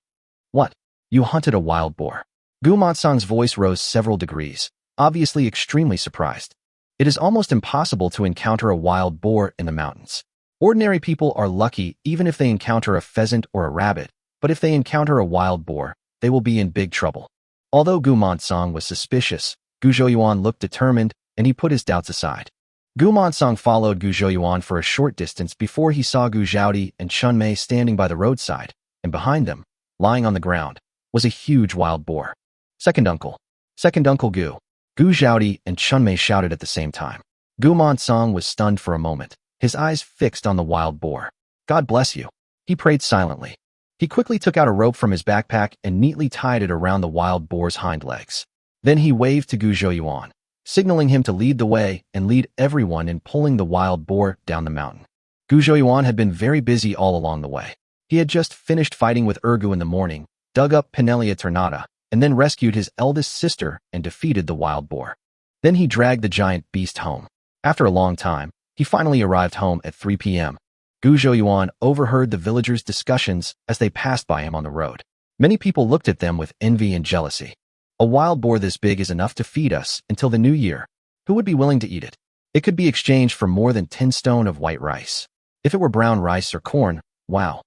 What? You hunted a wild boar? Gu Montsong's voice rose several degrees, obviously extremely surprised. It is almost impossible to encounter a wild boar in the mountains. Ordinary people are lucky even if they encounter a pheasant or a rabbit, but if they encounter a wild boar, they will be in big trouble. Although Gu Montsong was suspicious, Gu Zhouyuan looked determined, and he put his doubts aside. Gu Montsong followed Gu Zhouyuan for a short distance before he saw Gu Zhaodi and Chun Mei standing by the roadside, and behind them, lying on the ground, was a huge wild boar. Second uncle Gu. Gu Zhaodi and Chun Mei shouted at the same time. Gu Montsong was stunned for a moment, his eyes fixed on the wild boar. God bless you. He prayed silently. He quickly took out a rope from his backpack and neatly tied it around the wild boar's hind legs. Then he waved to Gu Zhouyuan, signaling him to lead the way and lead everyone in pulling the wild boar down the mountain. Gu Zhouyuan had been very busy all along the way. He had just finished fighting with Ergu in the morning, dug up Pinelia Ternata, and then rescued his eldest sister and defeated the wild boar. Then he dragged the giant beast home. After a long time, he finally arrived home at 3 p.m. Gu Zhouyuan overheard the villagers' discussions as they passed by him on the road. Many people looked at them with envy and jealousy. A wild boar this big is enough to feed us until the new year. Who would be willing to eat it? It could be exchanged for more than 10 stone of white rice. If it were brown rice or corn, wow.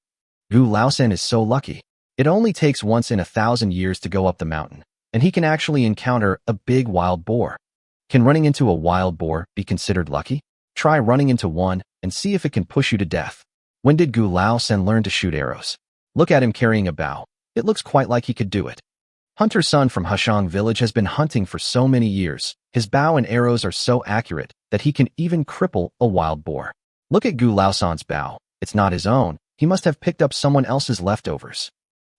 Gu Laosen is so lucky. It only takes once in 1,000 years to go up the mountain, and he can actually encounter a big wild boar. Can running into a wild boar be considered lucky? Try running into one and see if it can push you to death. When did Gu Laosen learn to shoot arrows? Look at him carrying a bow. It looks quite like he could do it. Hunter Sun from Hashang village has been hunting for so many years. His bow and arrows are so accurate that he can even cripple a wild boar. Look at Gu Laosen's bow. It's not his own. He must have picked up someone else's leftovers.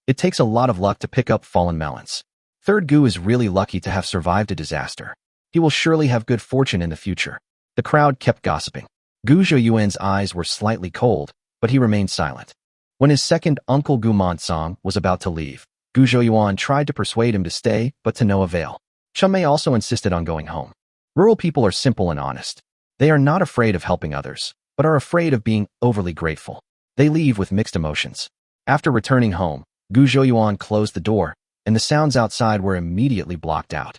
It takes a lot of luck to pick up fallen melons. Third Gu is really lucky to have survived a disaster. He will surely have good fortune in the future. The crowd kept gossiping. Gu Zhouyuan's eyes were slightly cold, but he remained silent. When his second uncle Gu Montsong was about to leave, Gu Zhouyuan tried to persuade him to stay, but to no avail. Chun Mei also insisted on going home. Rural people are simple and honest. They are not afraid of helping others, but are afraid of being overly grateful. They leave with mixed emotions. After returning home, Gu Zhouyuan closed the door, and the sounds outside were immediately blocked out.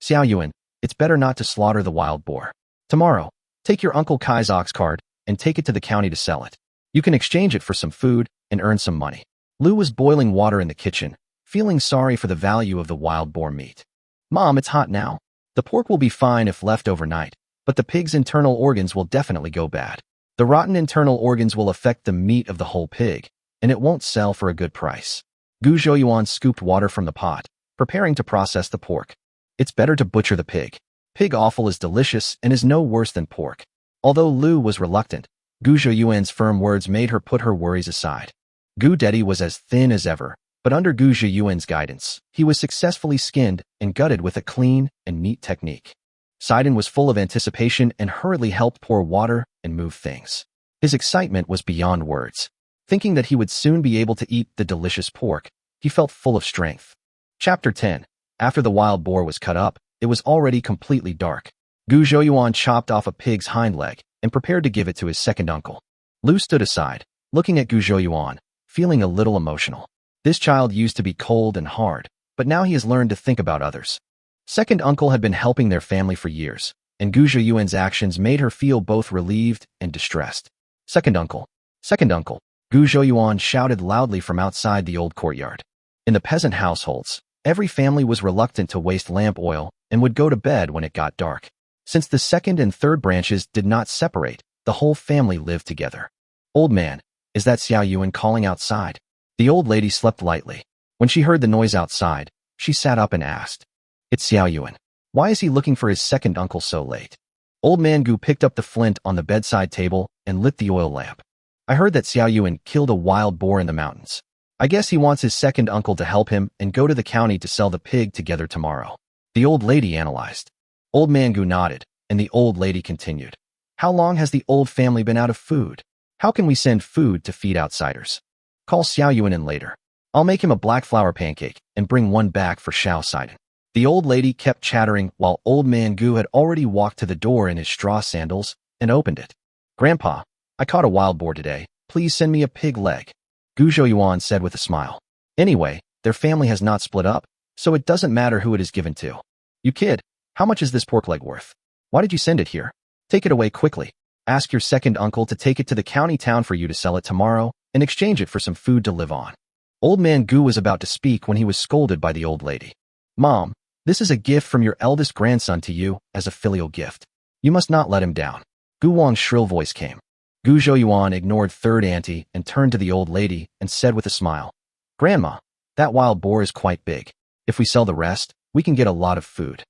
Xiaoyuan, it's better not to slaughter the wild boar. Tomorrow, take your Uncle Kai's ox cart and take it to the county to sell it. You can exchange it for some food and earn some money. Lu was boiling water in the kitchen, feeling sorry for the value of the wild boar meat. Mom, it's hot now. The pork will be fine if left overnight, but the pig's internal organs will definitely go bad. The rotten internal organs will affect the meat of the whole pig, and it won't sell for a good price. Gu Zhouyuan scooped water from the pot, preparing to process the pork. It's better to butcher the pig. Pig offal is delicious and is no worse than pork. Although Lu was reluctant, Gu Zhouyuan's firm words made her put her worries aside. Gu Dedi was as thin as ever, but under Gu Zhouyuan's guidance, he was successfully skinned and gutted with a clean and neat technique. Sidon was full of anticipation and hurriedly helped pour water and move things. His excitement was beyond words. Thinking that he would soon be able to eat the delicious pork, he felt full of strength. Chapter 10. After the wild boar was cut up, it was already completely dark. Gu Zhouyuan chopped off a pig's hind leg and prepared to give it to his second uncle. Lu stood aside, looking at Gu Zhouyuan, feeling a little emotional. This child used to be cold and hard, but now he has learned to think about others. Second uncle had been helping their family for years, and Gu Zhouyuan's actions made her feel both relieved and distressed. Second uncle. Second uncle. Gu Zhouyuan shouted loudly from outside the old courtyard. In the peasant households, every family was reluctant to waste lamp oil and would go to bed when it got dark. Since the second and third branches did not separate, the whole family lived together. Old man, is that Xiao Yuan calling outside? The old lady slept lightly. When she heard the noise outside, she sat up and asked, "It's Xiao Yuan. Why is he looking for his second uncle so late?" Old man Gu picked up the flint on the bedside table and lit the oil lamp. "I heard that Xiao Yuan killed a wild boar in the mountains. I guess he wants his second uncle to help him and go to the county to sell the pig together tomorrow," the old lady analyzed. Old man Gu nodded, and the old lady continued. "How long has the old family been out of food? How can we send food to feed outsiders? Call Xiao Yuan in later. I'll make him a black flour pancake and bring one back for Xiao Sidon." The old lady kept chattering while old man Gu had already walked to the door in his straw sandals and opened it. "Grandpa, I caught a wild boar today. Please send me a pig leg," Gu Zhouyuan said with a smile. Anyway, their family has not split up, so it doesn't matter who it is given to. "You kid, how much is this pork leg worth? Why did you send it here? Take it away quickly. Ask your second uncle to take it to the county town for you to sell it tomorrow and exchange it for some food to live on." Old man Gu was about to speak when he was scolded by the old lady. "Mom, this is a gift from your eldest grandson to you as a filial gift. You must not let him down." Gu Wang's shrill voice came. Gu Zhouyuan ignored third auntie and turned to the old lady and said with a smile, "Grandma, that wild boar is quite big. If we sell the rest, we can get a lot of food.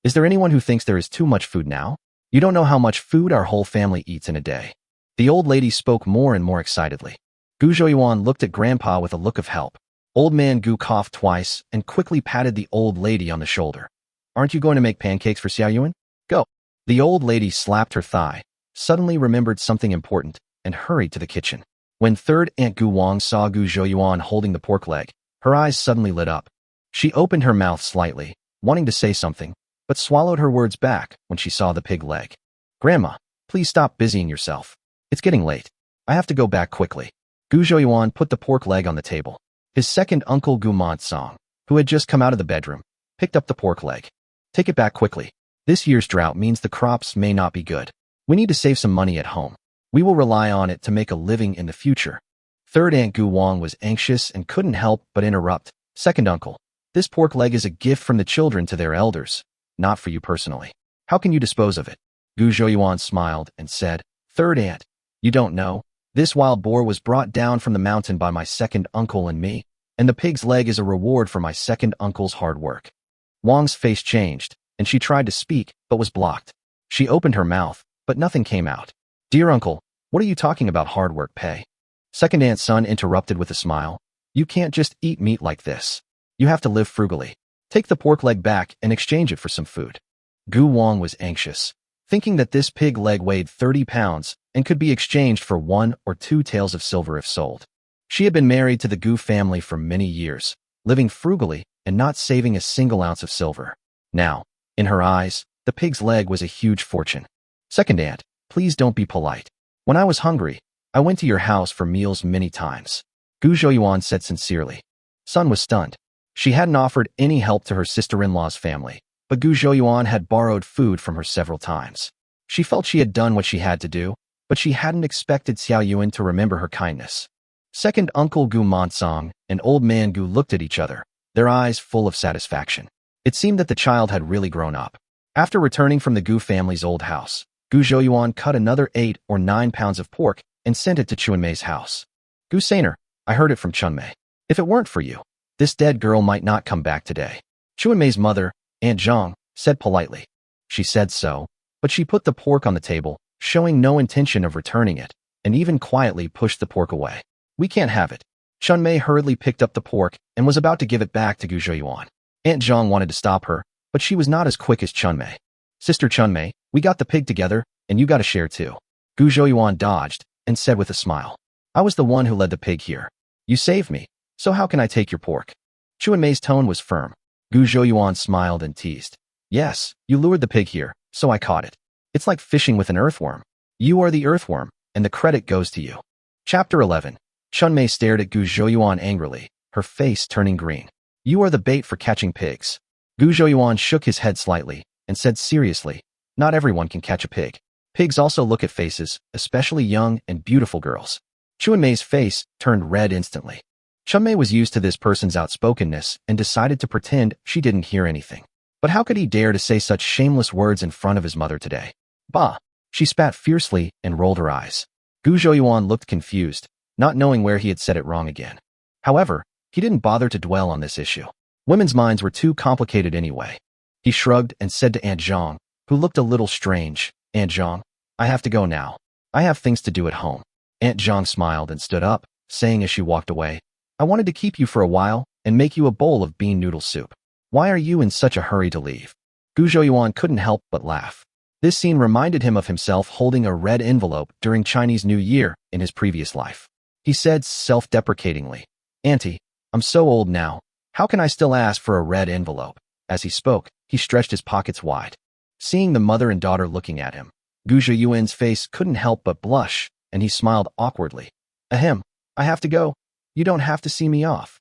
Is there anyone who thinks there is too much food now? You don't know how much food our whole family eats in a day." The old lady spoke more and more excitedly. Gu Zhouyuan looked at Grandpa with a look of help. Old man Gu coughed twice and quickly patted the old lady on the shoulder. "Aren't you going to make pancakes for Xiao Yuan? Go." The old lady slapped her thigh, suddenly remembered something important, and hurried to the kitchen. When third Aunt Gu Wang saw Gu Zhouyuan holding the pork leg, her eyes suddenly lit up. She opened her mouth slightly, wanting to say something, but swallowed her words back when she saw the pig leg. "Grandma, please stop busying yourself. It's getting late. I have to go back quickly." Gu Zhouyuan put the pork leg on the table. His second uncle Gu Montsong, who had just come out of the bedroom, picked up the pork leg. "Take it back quickly. This year's drought means the crops may not be good. We need to save some money at home. We will rely on it to make a living in the future." Third Aunt Gu Wang was anxious and couldn't help but interrupt. "Second uncle, this pork leg is a gift from the children to their elders, not for you personally. How can you dispose of it?" Gu Zhouyuan smiled and said, "Third aunt, you don't know. This wild boar was brought down from the mountain by my second uncle and me, and the pig's leg is a reward for my second uncle's hard work." Wang's face changed, and she tried to speak, but was blocked. She opened her mouth, but nothing came out. "Dear uncle, what are you talking about hard work pay?" Second aunt's son interrupted with a smile. "You can't just eat meat like this. You have to live frugally. Take the pork leg back and exchange it for some food." Gu Wang was anxious, thinking that this pig leg weighed 30 pounds and could be exchanged for 1 or 2 taels of silver if sold. She had been married to the Gu family for many years, living frugally and not saving a single ounce of silver. Now, in her eyes, the pig's leg was a huge fortune. "Second aunt, please don't be polite. When I was hungry, I went to your house for meals many times," Gu Zhouyuan said sincerely. Sun was stunned. She hadn't offered any help to her sister-in-law's family, but Gu Zhouyuan had borrowed food from her several times. She felt she had done what she had to do, but she hadn't expected Xiao Yuan to remember her kindness. Second Uncle Gu Montsong and Old Man Gu looked at each other, their eyes full of satisfaction. It seemed that the child had really grown up. After returning from the Gu family's old house, Gu Zhouyuan cut another 8 or 9 pounds of pork and sent it to Chunmei's house. "Gu Sainer, I heard it from Chunmei. If it weren't for you, this dead girl might not come back today." Chunmei's mother, Aunt Zhang, said politely. She said so, but she put the pork on the table, showing no intention of returning it, and even quietly pushed the pork away. "We can't have it." Chunmei hurriedly picked up the pork and was about to give it back to Gu Zhouyuan. Aunt Zhang wanted to stop her, but she was not as quick as Chunmei. Sister Chunmei, we got the pig together, and you got a share too. Gu Zhouyuan dodged and said with a smile. I was the one who led the pig here. You saved me, so how can I take your pork? Chunmei's tone was firm. Gu Zhouyuan smiled and teased. Yes, you lured the pig here, so I caught it. It's like fishing with an earthworm. You are the earthworm, and the credit goes to you. Chapter 11. Chunmei stared at Gu Zhouyuan angrily, her face turning green. You are the bait for catching pigs. Gu Zhouyuan shook his head slightly and said seriously, not everyone can catch a pig. Pigs also look at faces, especially young and beautiful girls. Chunmei's face turned red instantly. Chunmei was used to this person's outspokenness and decided to pretend she didn't hear anything. But how could he dare to say such shameless words in front of his mother today? Bah! She spat fiercely and rolled her eyes. Gu Zhouyuan looked confused, not knowing where he had said it wrong again. However, he didn't bother to dwell on this issue. Women's minds were too complicated anyway. He shrugged and said to Aunt Zhang, who looked a little strange, Aunt Zhang, I have to go now. I have things to do at home. Aunt Zhang smiled and stood up, saying as she walked away, I wanted to keep you for a while and make you a bowl of bean noodle soup. Why are you in such a hurry to leave? Gu Zhouyuan couldn't help but laugh. This scene reminded him of himself holding a red envelope during Chinese New Year in his previous life. He said self-deprecatingly, Auntie, I'm so old now. How can I still ask for a red envelope? As he spoke, he stretched his pockets wide. Seeing the mother and daughter looking at him, Gu Zhouyuan's face couldn't help but blush, and he smiled awkwardly. Ahem, I have to go. You don't have to see me off.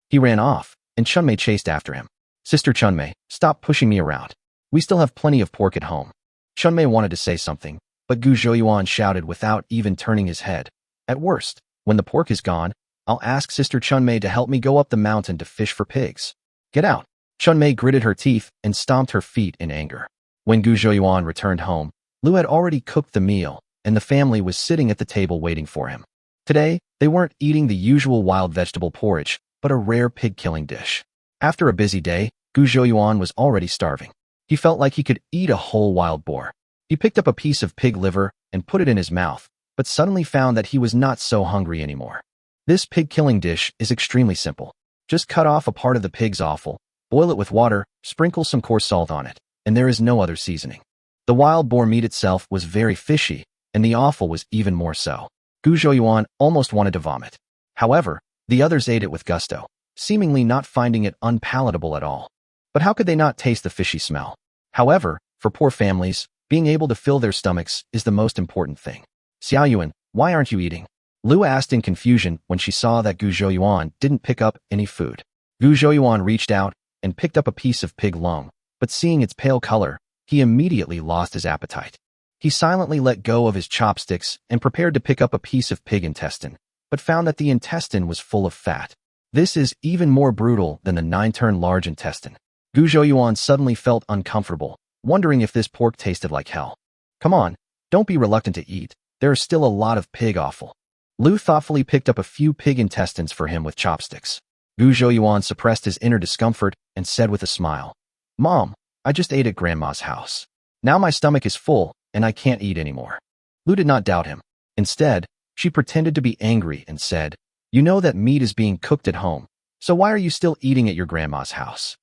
He ran off, and Chunmei chased after him. Sister Chunmei, stop pushing me around. We still have plenty of pork at home. Chunmei wanted to say something, but Gu Zhouyuan shouted without even turning his head. At worst, when the pork is gone, I'll ask Sister Chunmei to help me go up the mountain to fish for pigs. Get out. Chunmei gritted her teeth and stomped her feet in anger. When Gu Zhouyuan returned home, Lu had already cooked the meal, and the family was sitting at the table waiting for him. Today, they weren't eating the usual wild vegetable porridge, but a rare pig-killing dish. After a busy day, Gu Zhouyuan was already starving. He felt like he could eat a whole wild boar. He picked up a piece of pig liver and put it in his mouth, but suddenly found that he was not so hungry anymore. This pig-killing dish is extremely simple. Just cut off a part of the pig's offal, boil it with water, sprinkle some coarse salt on it, and there is no other seasoning. The wild boar meat itself was very fishy, and the offal was even more so. Gu Zhouyuan almost wanted to vomit. However, the others ate it with gusto, seemingly not finding it unpalatable at all. But how could they not taste the fishy smell? However, for poor families, being able to fill their stomachs is the most important thing. Xiaoyuan, why aren't you eating? Lu asked in confusion when she saw that Gu Zhouyuan didn't pick up any food. Gu Zhouyuan reached out and picked up a piece of pig lung, but seeing its pale color, he immediately lost his appetite. He silently let go of his chopsticks and prepared to pick up a piece of pig intestine, but found that the intestine was full of fat. This is even more brutal than the 9-turn large intestine. Gu Zhouyuan suddenly felt uncomfortable, wondering if this pork tasted like hell. Come on, don't be reluctant to eat. There is still a lot of pig offal. Lu thoughtfully picked up a few pig intestines for him with chopsticks. Gu Zhouyuan suppressed his inner discomfort and said with a smile, Mom, I just ate at Grandma's house. Now my stomach is full, and I can't eat anymore. Lu did not doubt him. Instead, she pretended to be angry and said, You know that meat is being cooked at home, so why are you still eating at your grandma's house?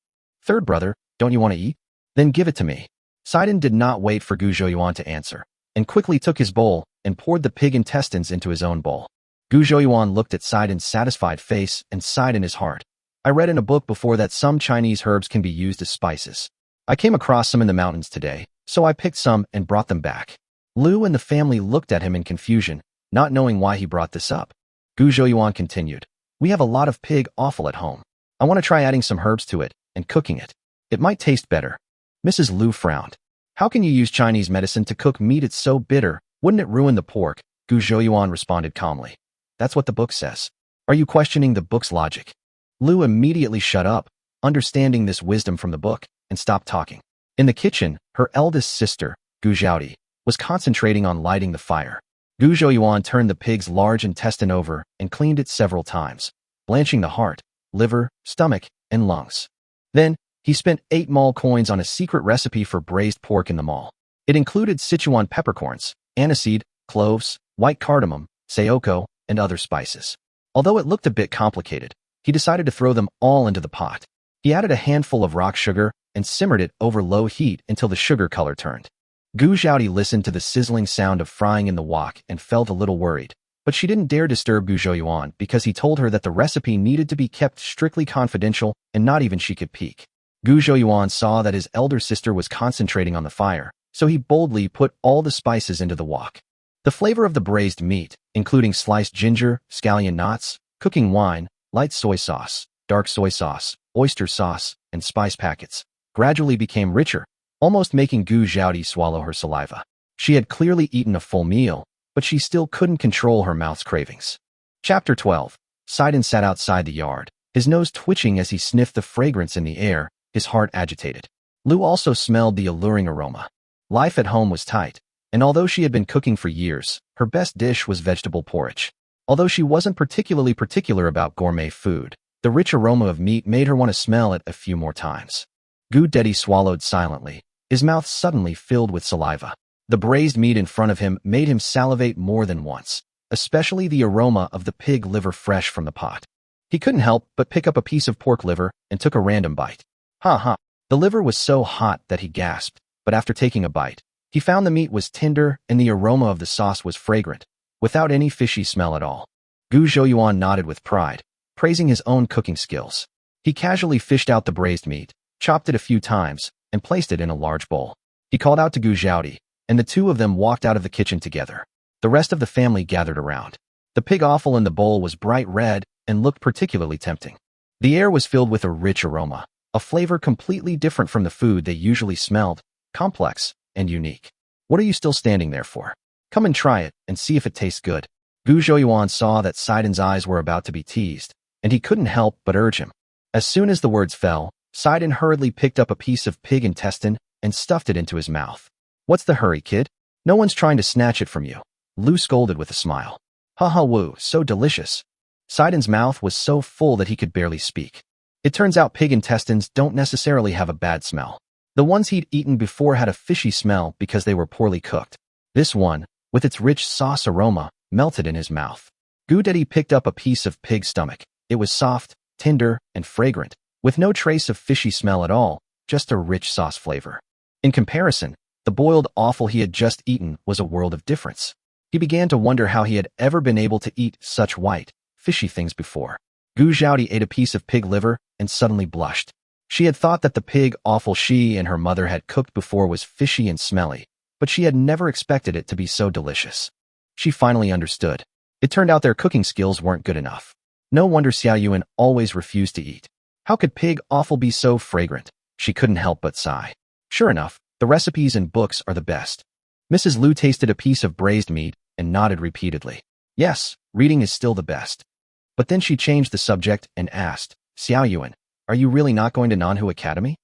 Third brother, don't you want to eat? Then give it to me. Sidon did not wait for Gu Zhouyuan to answer, and quickly took his bowl and poured the pig intestines into his own bowl. Gu Zhouyuan looked at Sidon's satisfied face and sighed in his heart. I read in a book before that some Chinese herbs can be used as spices. I came across some in the mountains today, so I picked some and brought them back. Lu and the family looked at him in confusion, not knowing why he brought this up. Gu Zhouyuan continued, We have a lot of pig offal at home. I want to try adding some herbs to it and cooking it. It might taste better. Mrs. Lu frowned. How can you use Chinese medicine to cook meat? It's so bitter. Wouldn't it ruin the pork? Gu Zhouyuan responded calmly. That's what the book says. Are you questioning the book's logic? Lu immediately shut up, understanding this wisdom from the book, and stopped talking. In the kitchen, her eldest sister, Gu Zhaodi, was concentrating on lighting the fire. Gu Zhouyuan turned the pig's large intestine over and cleaned it several times, blanching the heart, liver, stomach, and lungs. Then, he spent 8 mall coins on a secret recipe for braised pork in the mall. It included Sichuan peppercorns, aniseed, cloves, white cardamom, sayoko, and other spices. Although it looked a bit complicated, he decided to throw them all into the pot. He added a handful of rock sugar and simmered it over low heat until the sugar color turned. Gu Zhaoti listened to the sizzling sound of frying in the wok and felt a little worried, but she didn't dare disturb Gu Zhouyuan because he told her that the recipe needed to be kept strictly confidential and not even she could peek. Gu Zhouyuan saw that his elder sister was concentrating on the fire, so he boldly put all the spices into the wok. The flavor of the braised meat, including sliced ginger, scallion knots, cooking wine, light soy sauce, dark soy sauce, oyster sauce, and spice packets, gradually became richer, almost making Gu Zhaoti swallow her saliva. She had clearly eaten a full meal, but she still couldn't control her mouth's cravings. Chapter 12. Sidon sat outside the yard, his nose twitching as he sniffed the fragrance in the air, his heart agitated. Lu also smelled the alluring aroma. Life at home was tight, and although she had been cooking for years, her best dish was vegetable porridge. Although she wasn't particularly particular about gourmet food, the rich aroma of meat made her want to smell it a few more times. Gu Dedi swallowed silently, his mouth suddenly filled with saliva. The braised meat in front of him made him salivate more than once, especially the aroma of the pig liver fresh from the pot. He couldn't help but pick up a piece of pork liver and took a random bite. Ha! The liver was so hot that he gasped, but after taking a bite, he found the meat was tender and the aroma of the sauce was fragrant, without any fishy smell at all. Gu Zhouyuan nodded with pride, praising his own cooking skills. He casually fished out the braised meat, chopped it a few times, and placed it in a large bowl. He called out to Gu Zhaoti, and the two of them walked out of the kitchen together. The rest of the family gathered around. The pig offal in the bowl was bright red and looked particularly tempting. The air was filled with a rich aroma, a flavor completely different from the food they usually smelled, complex and unique. What are you still standing there for? Come and try it and see if it tastes good. Gu Zhouyuan saw that Sidon's eyes were about to be teased, and he couldn't help but urge him. As soon as the words fell, Sidon hurriedly picked up a piece of pig intestine and stuffed it into his mouth. What's the hurry, kid? No one's trying to snatch it from you. Lu scolded with a smile. Ha woo, so delicious. Sidon's mouth was so full that he could barely speak. It turns out pig intestines don't necessarily have a bad smell. The ones he'd eaten before had a fishy smell because they were poorly cooked. This one, with its rich sauce aroma, melted in his mouth. Gu Dedi picked up a piece of pig stomach. It was soft, tender, and fragrant, with no trace of fishy smell at all, just a rich sauce flavor. In comparison, the boiled offal he had just eaten was a world of difference. He began to wonder how he had ever been able to eat such white, fishy things before. Gu Zhaoti ate a piece of pig liver and suddenly blushed. She had thought that the pig offal she and her mother had cooked before was fishy and smelly, but she had never expected it to be so delicious. She finally understood. It turned out their cooking skills weren't good enough. No wonder Xiao Yuan always refused to eat. How could pig offal be so fragrant? She couldn't help but sigh. Sure enough, the recipes in books are the best. Mrs. Lu tasted a piece of braised meat and nodded repeatedly. Yes, reading is still the best. But then she changed the subject and asked, Xiao Yuan, are you really not going to Nanhu Academy?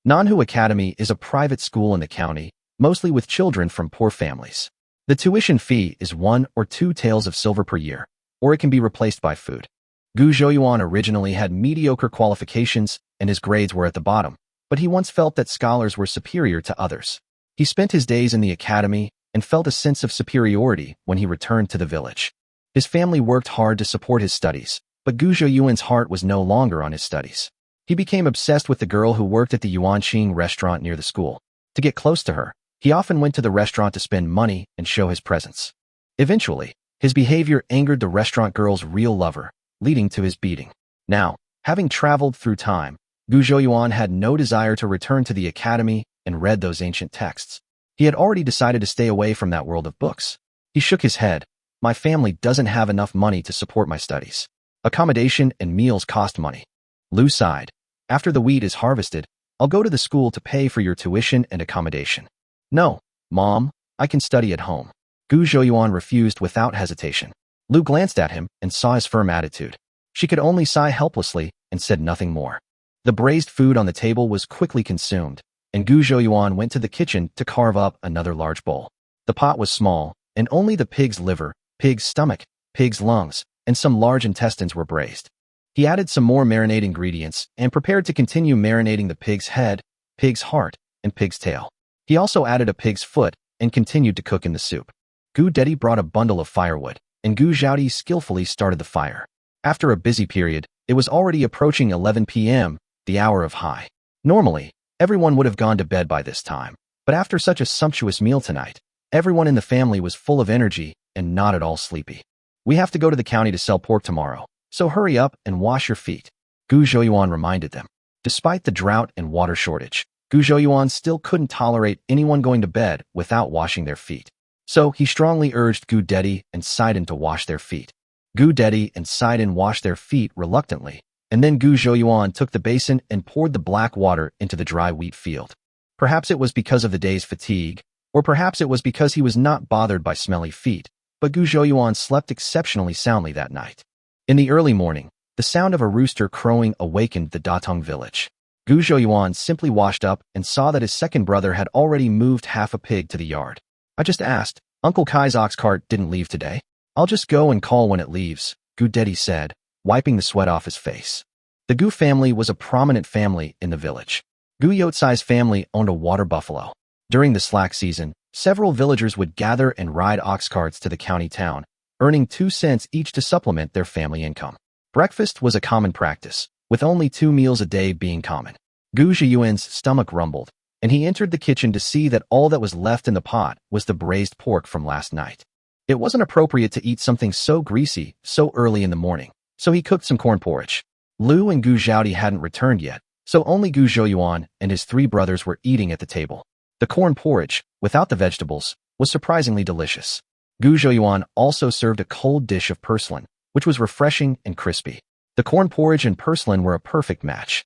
Nanhu Academy is a private school in the county, mostly with children from poor families. The tuition fee is 1 or 2 taels of silver per year, or it can be replaced by food. Gu Zhouyuan originally had mediocre qualifications and his grades were at the bottom, but he once felt that scholars were superior to others. He spent his days in the academy and felt a sense of superiority when he returned to the village. His family worked hard to support his studies, but Gu Zhouyuan's heart was no longer on his studies. He became obsessed with the girl who worked at the Yuanqing restaurant near the school. To get close to her, he often went to the restaurant to spend money and show his presence. Eventually, his behavior angered the restaurant girl's real lover, leading to his beating. Now, having traveled through time, Gu Zhouyuan had no desire to return to the academy and read those ancient texts. He had already decided to stay away from that world of books. He shook his head. My family doesn't have enough money to support my studies. Accommodation and meals cost money. Lu sighed. After the wheat is harvested, I'll go to the school to pay for your tuition and accommodation. No, Mom, I can study at home. Gu Zhouyuan refused without hesitation. Lu glanced at him and saw his firm attitude. She could only sigh helplessly and said nothing more. The braised food on the table was quickly consumed, and Gu Zhouyuan went to the kitchen to carve up another large bowl. The pot was small, and only the pig's liver, pig's stomach, pig's lungs, and some large intestines were braised. He added some more marinade ingredients and prepared to continue marinating the pig's head, pig's heart, and pig's tail. He also added a pig's foot and continued to cook in the soup. Gu Dedi brought a bundle of firewood, and Gu Zhaoti skillfully started the fire. After a busy period, it was already approaching 11 p.m., the hour of high. Normally, Everyone would have gone to bed by this time, but after such a sumptuous meal tonight, everyone in the family was full of energy and not at all sleepy. We have to go to the county to sell pork tomorrow, so hurry up and wash your feet, Gu Zhouyuan reminded them. Despite the drought and water shortage, Gu Zhouyuan still couldn't tolerate anyone going to bed without washing their feet. So he strongly urged Gu Dedi and Sidon to wash their feet. Gu Dedi and Sidon washed their feet reluctantly, and then Gu Zhouyuan took the basin and poured the black water into the dry wheat field. Perhaps it was because of the day's fatigue, or perhaps it was because he was not bothered by smelly feet, but Gu Zhouyuan slept exceptionally soundly that night. In the early morning, the sound of a rooster crowing awakened the Datong village. Gu Zhouyuan simply washed up and saw that his second brother had already moved half a pig to the yard. I just asked, Uncle Kai's ox cart didn't leave today? I'll just go and call when it leaves, Gu Dedi said, wiping the sweat off his face. The Gu family was a prominent family in the village. Gu Yotsai's family owned a water buffalo. During the slack season, several villagers would gather and ride ox carts to the county town, earning 2 cents each to supplement their family income. Breakfast was a common practice, with only 2 meals a day being common. Gu Zhiyuan's stomach rumbled, and he entered the kitchen to see that all that was left in the pot was the braised pork from last night. It wasn't appropriate to eat something so greasy so early in the morning, so he cooked some corn porridge. Lu and Gu Zhaodi hadn't returned yet, so only Gu Zhouyuan and his 3 brothers were eating at the table. The corn porridge, without the vegetables, was surprisingly delicious. Gu Zhouyuan also served a cold dish of purslane, which was refreshing and crispy. The corn porridge and purslane were a perfect match.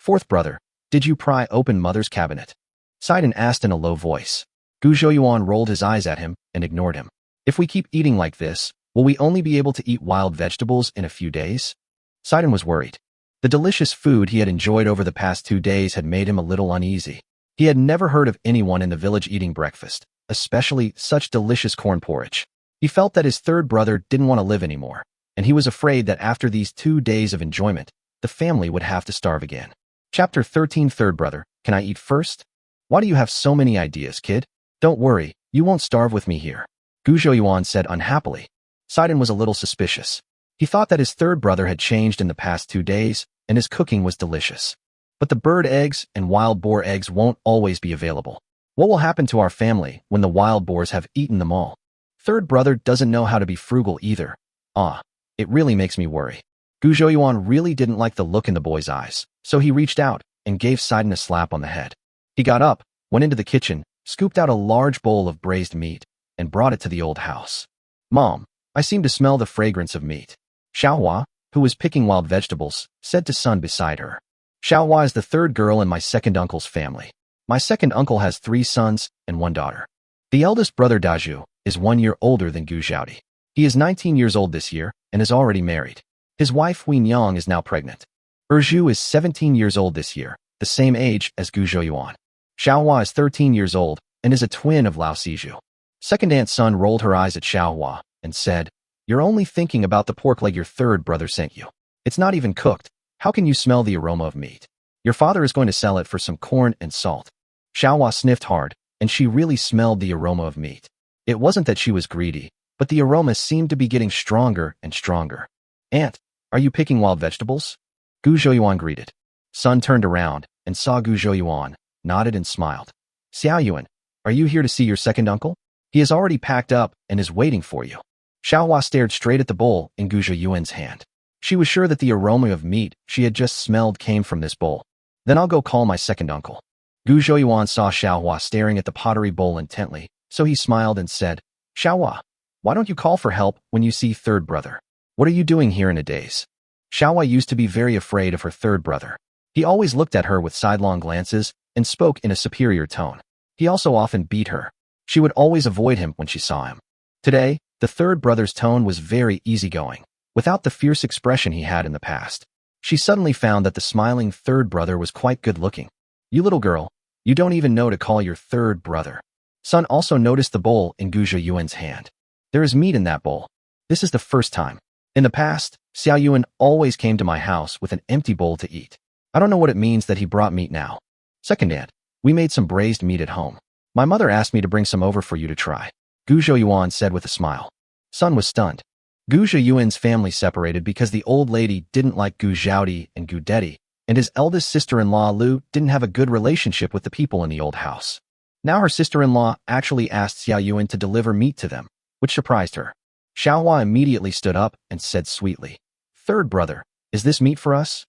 4th brother, did you pry open mother's cabinet? Sidon asked in a low voice. Gu Zhouyuan rolled his eyes at him and ignored him. If we keep eating like this, will we only be able to eat wild vegetables in a few days? Sidon was worried. The delicious food he had enjoyed over the past 2 days had made him a little uneasy. He had never heard of anyone in the village eating breakfast, especially such delicious corn porridge. He felt that his 3rd brother didn't want to live anymore, and he was afraid that after these 2 days of enjoyment, the family would have to starve again. Chapter 13. 3rd brother, can I eat first? Why do you have so many ideas, kid? Don't worry, you won't starve with me here, Gu Zhouyuan said unhappily. Sidon was a little suspicious. He thought that his 3rd brother had changed in the past 2 days, and his cooking was delicious. But the bird eggs and wild boar eggs won't always be available. What will happen to our family when the wild boars have eaten them all? 3rd brother doesn't know how to be frugal either. It really makes me worry. Gu Zhouyuan really didn't like the look in the boy's eyes, so he reached out and gave Sidon a slap on the head. He got up, went into the kitchen, scooped out a large bowl of braised meat, and brought it to the old house. Mom, I seem to smell the fragrance of meat. Xiaohua, who was picking wild vegetables, said to Son beside her. Xiaohua is the 3rd girl in my 2nd uncle's family. My 2nd uncle has 3 sons and 1 daughter. The eldest brother Daju is 1 year older than Gu Zhaodi. He is 19 years old this year and is already married. His wife Wen Yang is now pregnant. Erju is 17 years old this year, the same age as Gu Zhouyuan. Xiaohua is 13 years old and is a twin of Lao Siju. 2nd aunt Sun rolled her eyes at Xiaohua and said, You're only thinking about the pork leg your 3rd brother sent you. It's not even cooked. How can you smell the aroma of meat? Your father is going to sell it for some corn and salt. Xiaohua sniffed hard, and she really smelled the aroma of meat. It wasn't that she was greedy, but the aroma seemed to be getting stronger and stronger. Aunt, are you picking wild vegetables? Gu Zhouyuan greeted. Sun turned around and saw Gu Zhouyuan, nodded and smiled. Xiaoyuan, are you here to see your 2nd uncle? He has already packed up and is waiting for you. Xiaohua stared straight at the bowl in Gu Zhouyuan's hand. She was sure that the aroma of meat she had just smelled came from this bowl. Then I'll go call my 2nd uncle. Gu Zhouyuan saw Xiaohua staring at the pottery bowl intently, so he smiled and said, Xiaohua, why don't you call for help when you see 3rd brother? What are you doing here in a daze? Xiaohua used to be very afraid of her 3rd brother. He always looked at her with sidelong glances and spoke in a superior tone. He also often beat her. She would always avoid him when she saw him. Today, the 3rd brother's tone was very easygoing, without the fierce expression he had in the past. She suddenly found that the smiling 3rd brother was quite good-looking. You little girl, you don't even know to call your 3rd brother. Sun also noticed the bowl in Gu Zhouyuan's hand. There is meat in that bowl. This is the first time. In the past, Xiaoyuan always came to my house with an empty bowl to eat. I don't know what it means that he brought meat now. 2nd aunt, we made some braised meat at home. My mother asked me to bring some over for you to try, Gu Zhouyuan said with a smile. Sun was stunned. Gu Zhouyuan's family separated because the old lady didn't like Gu Zhaodi and Gu Dedi, and his eldest sister-in-law Lu didn't have a good relationship with the people in the old house. Now her sister-in-law actually asked Xiao Yuan to deliver meat to them, which surprised her. Xiaohua immediately stood up and said sweetly, "Third brother, is this meat for us?"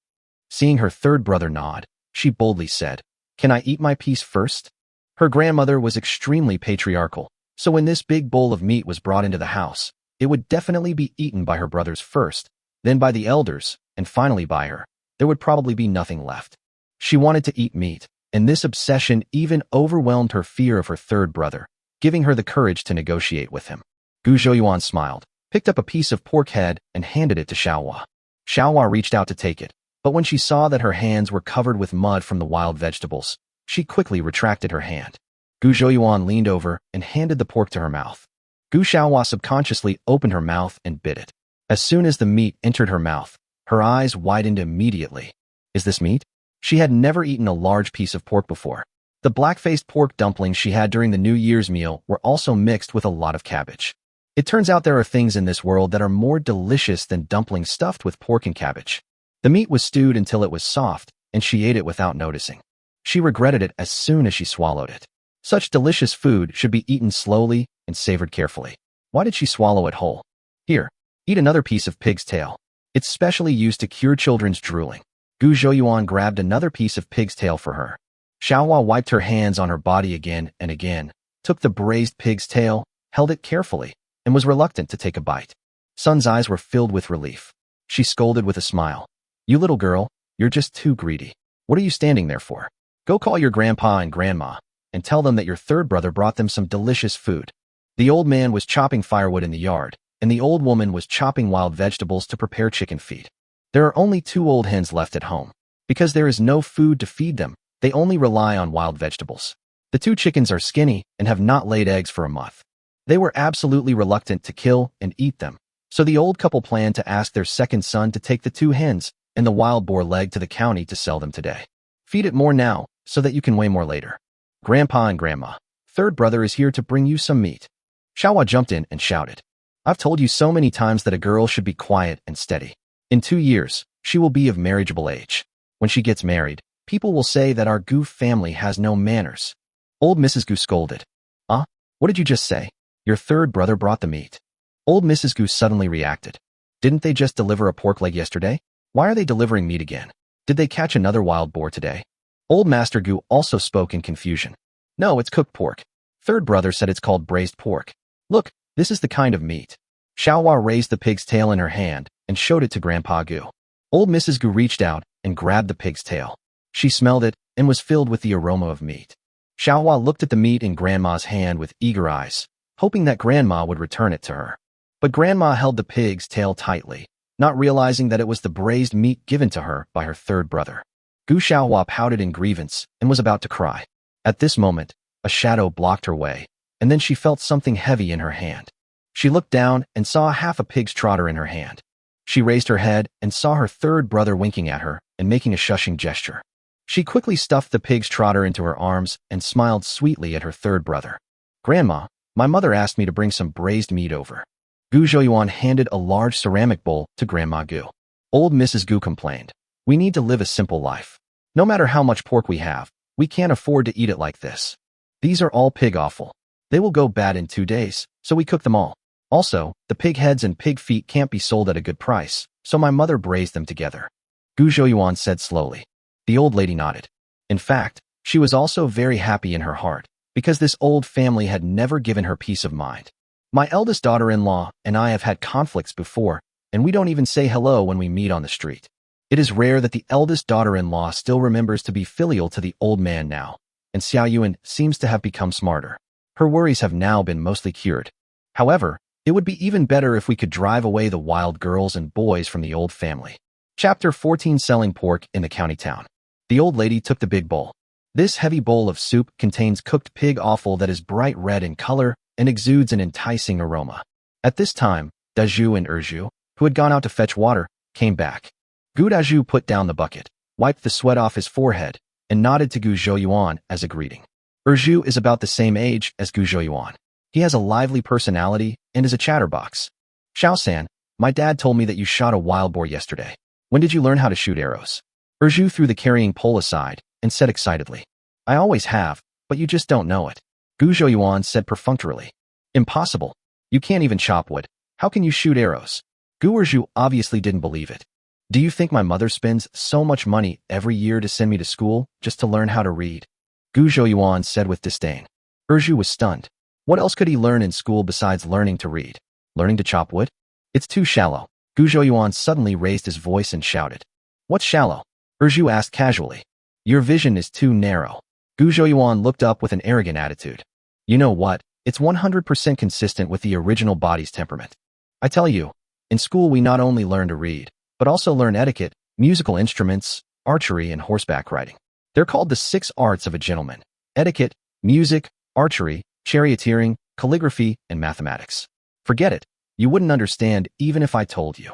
Seeing her third brother nod, she boldly said, "Can I eat my piece first?" Her grandmother was extremely patriarchal, so when this big bowl of meat was brought into the house, it would definitely be eaten by her brothers first, then by the elders, and finally by her. There would probably be nothing left. She wanted to eat meat, and this obsession even overwhelmed her fear of her third brother, giving her the courage to negotiate with him. Gu Zhouyuan smiled, picked up a piece of pork head, and handed it to Xiaohua. Xiaohua reached out to take it, but when she saw that her hands were covered with mud from the wild vegetables, she quickly retracted her hand. Gu Zhouyuan leaned over and handed the pork to her mouth. Gu Xiaohua subconsciously opened her mouth and bit it. As soon as the meat entered her mouth, her eyes widened immediately. Is this meat? She had never eaten a large piece of pork before. The black-faced pork dumplings she had during the New Year's meal were also mixed with a lot of cabbage. It turns out there are things in this world that are more delicious than dumplings stuffed with pork and cabbage. The meat was stewed until it was soft, and she ate it without noticing. She regretted it as soon as she swallowed it. Such delicious food should be eaten slowly and savored carefully. Why did she swallow it whole? Here, eat another piece of pig's tail. It's specially used to cure children's drooling. Gu Zhouyuan grabbed another piece of pig's tail for her. Xiaohua wiped her hands on her body again and again, took the braised pig's tail, held it carefully, and was reluctant to take a bite. Sun's eyes were filled with relief. She scolded with a smile. "You little girl, you're just too greedy. What are you standing there for? Go call your grandpa and grandma, and tell them that your third brother brought them some delicious food." The old man was chopping firewood in the yard, and the old woman was chopping wild vegetables to prepare chicken feed. There are only 2 old hens left at home. Because there is no food to feed them, they only rely on wild vegetables. The 2 chickens are skinny and have not laid eggs for a month. They were absolutely reluctant to kill and eat them, so the old couple planned to ask their second son to take the 2 hens and the wild boar leg to the county to sell them today. Feed it more now, so that you can weigh more later. Grandpa and Grandma, third brother is here to bring you some meat. Xiaohua jumped in and shouted, "I've told you so many times that a girl should be quiet and steady. In 2 years, she will be of marriageable age. When she gets married, people will say that our Gu family has no manners." Old Mrs. Gu scolded. What did you just say? Your third brother brought the meat." Old Mrs. Gu suddenly reacted. "Didn't they just deliver a pork leg yesterday? Why are they delivering meat again? Did they catch another wild boar today?" Old Master Gu also spoke in confusion. "No, it's cooked pork. Third brother said it's called braised pork. Look, this is the kind of meat." Xiaohua raised the pig's tail in her hand and showed it to Grandpa Gu. Old Mrs. Gu reached out and grabbed the pig's tail. She smelled it and was filled with the aroma of meat. Xiaohua looked at the meat in Grandma's hand with eager eyes, hoping that Grandma would return it to her. But Grandma held the pig's tail tightly, not realizing that it was the braised meat given to her by her third brother. Gu Xiaohua pouted in grievance and was about to cry. At this moment, a shadow blocked her way, and then she felt something heavy in her hand. She looked down and saw half a pig's trotter in her hand. She raised her head and saw her third brother winking at her and making a shushing gesture. She quickly stuffed the pig's trotter into her arms and smiled sweetly at her third brother. "Grandma, my mother asked me to bring some braised meat over." Gu Zhouyuan handed a large ceramic bowl to Grandma Gu. Old Mrs. Gu complained, "We need to live a simple life. No matter how much pork we have, we can't afford to eat it like this. These are all pig offal. They will go bad in 2 days, so we cook them all. Also, the pig heads and pig feet can't be sold at a good price, so my mother braised them together." Gu Zhouyuan said slowly. The old lady nodded. In fact, she was also very happy in her heart, because this old family had never given her peace of mind. "My eldest daughter-in-law and I have had conflicts before, and we don't even say hello when we meet on the street. It is rare that the eldest daughter-in-law still remembers to be filial to the old man now, and Xiao Yuan seems to have become smarter. Her worries have now been mostly cured. However, it would be even better if we could drive away the wild girls and boys from the old family." Chapter 14: Selling Pork in the County Town. The old lady took the big bowl. This heavy bowl of soup contains cooked pig offal that is bright red in color and exudes an enticing aroma. At this time, Dazhu and Erju, who had gone out to fetch water, came back. Gu Dazhu put down the bucket, wiped the sweat off his forehead, and nodded to Gu Zhouyuan as a greeting. Erju is about the same age as Gu Zhouyuan. He has a lively personality and is a chatterbox. "Xiao-san, my dad told me that you shot a wild boar yesterday. When did you learn how to shoot arrows?" Zhu threw the carrying pole aside and said excitedly, I always have, but you just don't know it. Gu Zhouyuan said perfunctorily. Impossible. You can't even chop wood. How can you shoot arrows? Gu Zhu obviously didn't believe it. Do you think my mother spends so much money every year to send me to school just to learn how to read? Gu Zhouyuan said with disdain. Zhu was stunned. What else could he learn in school besides learning to read? Learning to chop wood? It's too shallow. Gu Zhouyuan suddenly raised his voice and shouted. What's shallow? Zhu asked casually. Your vision is too narrow. Gu Zhouyuan looked up with an arrogant attitude. You know what? It's 100% consistent with the original body's temperament. I tell you, in school we not only learn to read, but also learn etiquette, musical instruments, archery, and horseback riding. They're called the 6 arts of a gentleman. Etiquette, music, archery, charioteering, calligraphy, and mathematics. Forget it. You wouldn't understand even if I told you.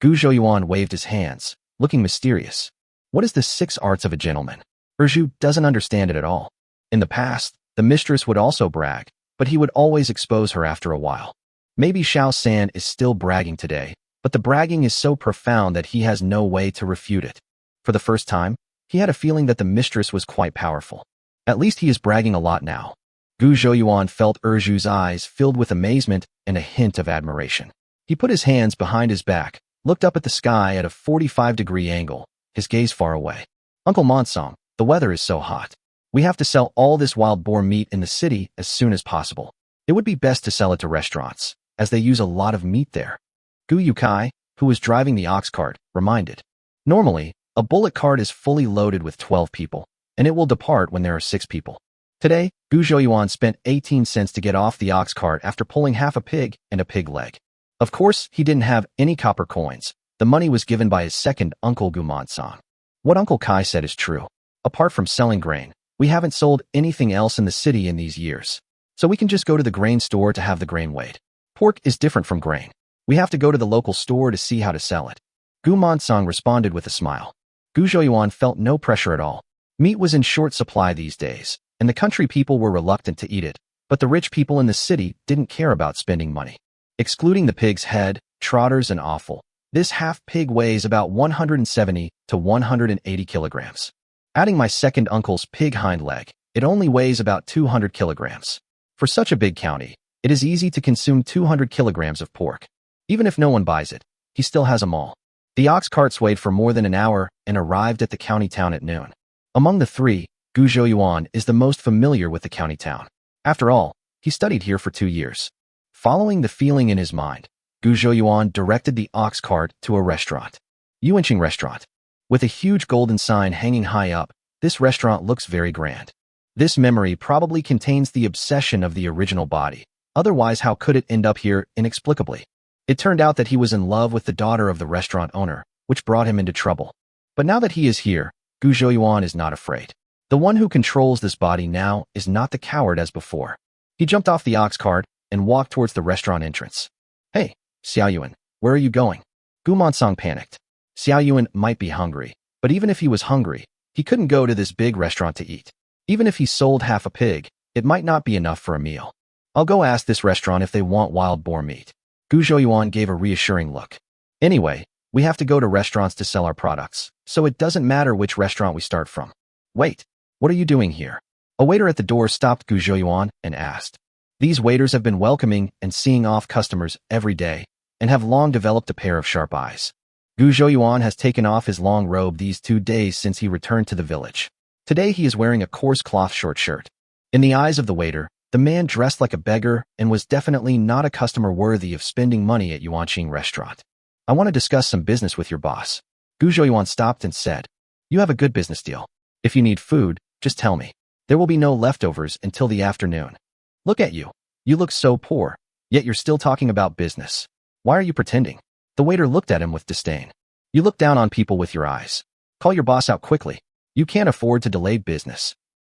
Gu Zhouyuan waved his hands, looking mysterious. What is the 6 arts of a gentleman? Zhu doesn't understand it at all. In the past, the mistress would also brag, but he would always expose her after a while. Maybe Xiao San is still bragging today, but the bragging is so profound that he has no way to refute it. For the first time, he had a feeling that the mistress was quite powerful. At least he is bragging a lot now. Gu Zhouyuan felt Zhu's eyes filled with amazement and a hint of admiration. He put his hands behind his back, looked up at the sky at a 45-degree angle, his gaze far away. Uncle Monsong, the weather is so hot. We have to sell all this wild boar meat in the city as soon as possible. It would be best to sell it to restaurants, as they use a lot of meat there. Gu Yukai, who was driving the ox cart, reminded. Normally, a bullock cart is fully loaded with 12 people, and it will depart when there are 6 people. Today, Gu Zhouyuan spent 18 cents to get off the ox cart after pulling half a pig and a pig leg. Of course, he didn't have any copper coins. The money was given by his second uncle Gu Monsong. What Uncle Kai said is true. Apart from selling grain, we haven't sold anything else in the city in these years. So we can just go to the grain store to have the grain weighed. Pork is different from grain. We have to go to the local store to see how to sell it. Gu Monsong responded with a smile. Gu Zhouyuan felt no pressure at all. Meat was in short supply these days, and the country people were reluctant to eat it, but the rich people in the city didn't care about spending money. Excluding the pig's head, trotters, and offal, this half pig weighs about 170 to 180 kilograms. Adding my second uncle's pig hind leg, it only weighs about 200 kilograms. For such a big county, it is easy to consume 200 kilograms of pork. Even if no one buys it, he still has them all. The ox carts waited for more than an hour and arrived at the county town at noon. Among the 3, Gu Zhouyuan is the most familiar with the county town. After all, he studied here for 2 years. Following the feeling in his mind, Gu Zhouyuan directed the ox cart to a restaurant. Yuanqing Restaurant. With a huge golden sign hanging high up, this restaurant looks very grand. This memory probably contains the obsession of the original body. Otherwise, how could it end up here inexplicably? It turned out that he was in love with the daughter of the restaurant owner, which brought him into trouble. But now that he is here, Gu Zhouyuan is not afraid. The one who controls this body now is not the coward as before. He jumped off the ox cart and walked towards the restaurant entrance. Hey, Xiaoyuan, where are you going? Gu Monsong panicked. Xiaoyuan might be hungry, but even if he was hungry, he couldn't go to this big restaurant to eat. Even if he sold half a pig, it might not be enough for a meal. I'll go ask this restaurant if they want wild boar meat. Gu Zhouyuan gave a reassuring look. Anyway, we have to go to restaurants to sell our products, so it doesn't matter which restaurant we start from. Wait, what are you doing here? A waiter at the door stopped Gu Zhouyuan and asked. These waiters have been welcoming and seeing off customers every day, and have long developed a pair of sharp eyes. Gu Zhouyuan has taken off his long robe these 2 days since he returned to the village. Today he is wearing a coarse cloth short shirt. In the eyes of the waiter, the man dressed like a beggar and was definitely not a customer worthy of spending money at Yuanqing Restaurant. I want to discuss some business with your boss. Gu Zhouyuan stopped and said, You have a good business deal. If you need food, just tell me. There will be no leftovers until the afternoon. Look at you. You look so poor, yet you're still talking about business. Why are you pretending? The waiter looked at him with disdain. You look down on people with your eyes. Call your boss out quickly. You can't afford to delay business.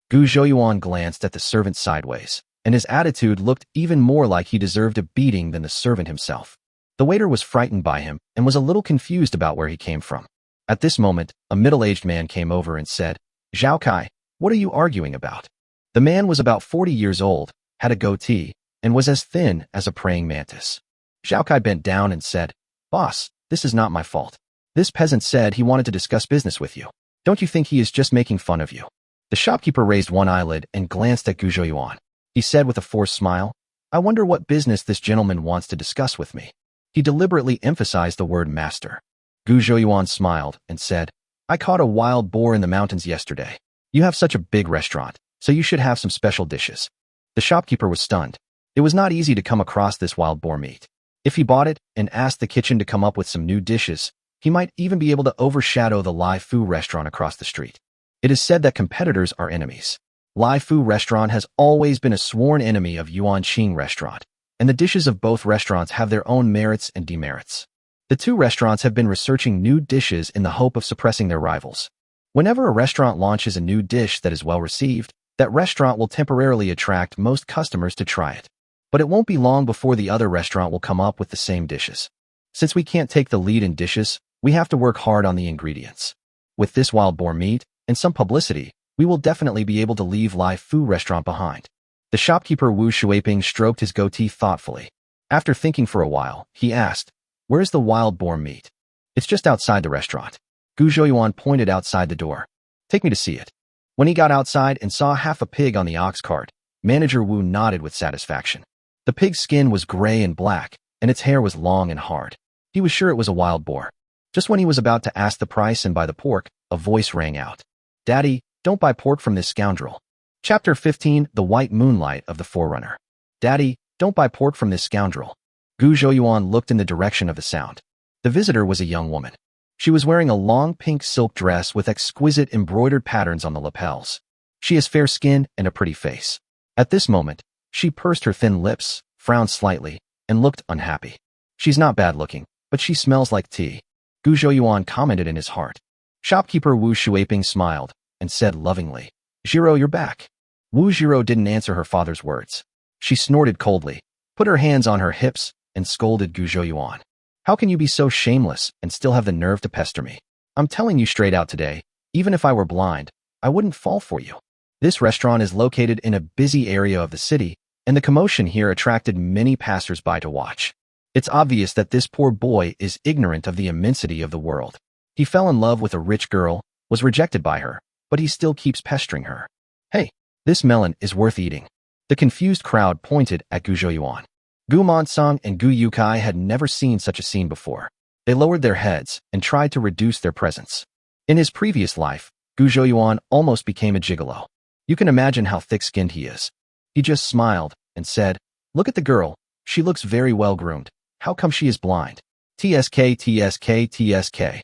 Gu Zhouyuan glanced at the servant sideways, and his attitude looked even more like he deserved a beating than the servant himself. The waiter was frightened by him and was a little confused about where he came from. At this moment, a middle-aged man came over and said, Zhao Kai, what are you arguing about? The man was about 40 years old, had a goatee, and was as thin as a praying mantis. Zhao Kai bent down and said, Boss, this is not my fault. This peasant said he wanted to discuss business with you. Don't you think he is just making fun of you? The shopkeeper raised one eyelid and glanced at Gu Zhouyuan. He said with a forced smile, I wonder what business this gentleman wants to discuss with me. He deliberately emphasized the word master. Gu Zhouyuan smiled and said, I caught a wild boar in the mountains yesterday. You have such a big restaurant, so you should have some special dishes. The shopkeeper was stunned. It was not easy to come across this wild boar meat. If he bought it and asked the kitchen to come up with some new dishes, he might even be able to overshadow the Lai Fu restaurant across the street. It is said that competitors are enemies. Lai Fu restaurant has always been a sworn enemy of Yuan Qing restaurant, and the dishes of both restaurants have their own merits and demerits. The two restaurants have been researching new dishes in the hope of suppressing their rivals. Whenever a restaurant launches a new dish that is well received, that restaurant will temporarily attract most customers to try it. But it won't be long before the other restaurant will come up with the same dishes. Since we can't take the lead in dishes, we have to work hard on the ingredients. With this wild boar meat and some publicity, we will definitely be able to leave Lai Fu restaurant behind. The shopkeeper Wu Shuiping stroked his goatee thoughtfully. After thinking for a while, he asked, Where's the wild boar meat? It's just outside the restaurant. Gu Zhouyuan pointed outside the door. Take me to see it. When he got outside and saw half a pig on the ox cart, Manager Wu nodded with satisfaction. The pig's skin was gray and black, and its hair was long and hard. He was sure it was a wild boar. Just when he was about to ask the price and buy the pork, a voice rang out. Daddy, don't buy pork from this scoundrel. Chapter 15, The White Moonlight of the Forerunner. Daddy, don't buy pork from this scoundrel. Gu Zhouyuan looked in the direction of the sound. The visitor was a young woman. She was wearing a long pink silk dress with exquisite embroidered patterns on the lapels. She has fair skin and a pretty face. At this moment, she pursed her thin lips, frowned slightly, and looked unhappy. She's not bad looking, but she smells like tea. Gu Zhouyuan commented in his heart. Shopkeeper Wu Shuiping smiled and said lovingly, Zhiro, you're back. Wu Zhiro didn't answer her father's words. She snorted coldly, put her hands on her hips, and scolded Gu Zhouyuan. How can you be so shameless and still have the nerve to pester me? I'm telling you straight out today, even if I were blind, I wouldn't fall for you. This restaurant is located in a busy area of the city, and the commotion here attracted many passers-by to watch. It's obvious that this poor boy is ignorant of the immensity of the world. He fell in love with a rich girl, was rejected by her, but he still keeps pestering her. Hey, this melon is worth eating. The confused crowd pointed at Gu Zhouyuan. Gu Monsong and Gu Yukai had never seen such a scene before. They lowered their heads and tried to reduce their presence. In his previous life, Gu Zhouyuan almost became a gigolo. You can imagine how thick-skinned he is. He just smiled and said, Look at the girl. She looks very well-groomed. How come she is blind? TSK, TSK, TSK.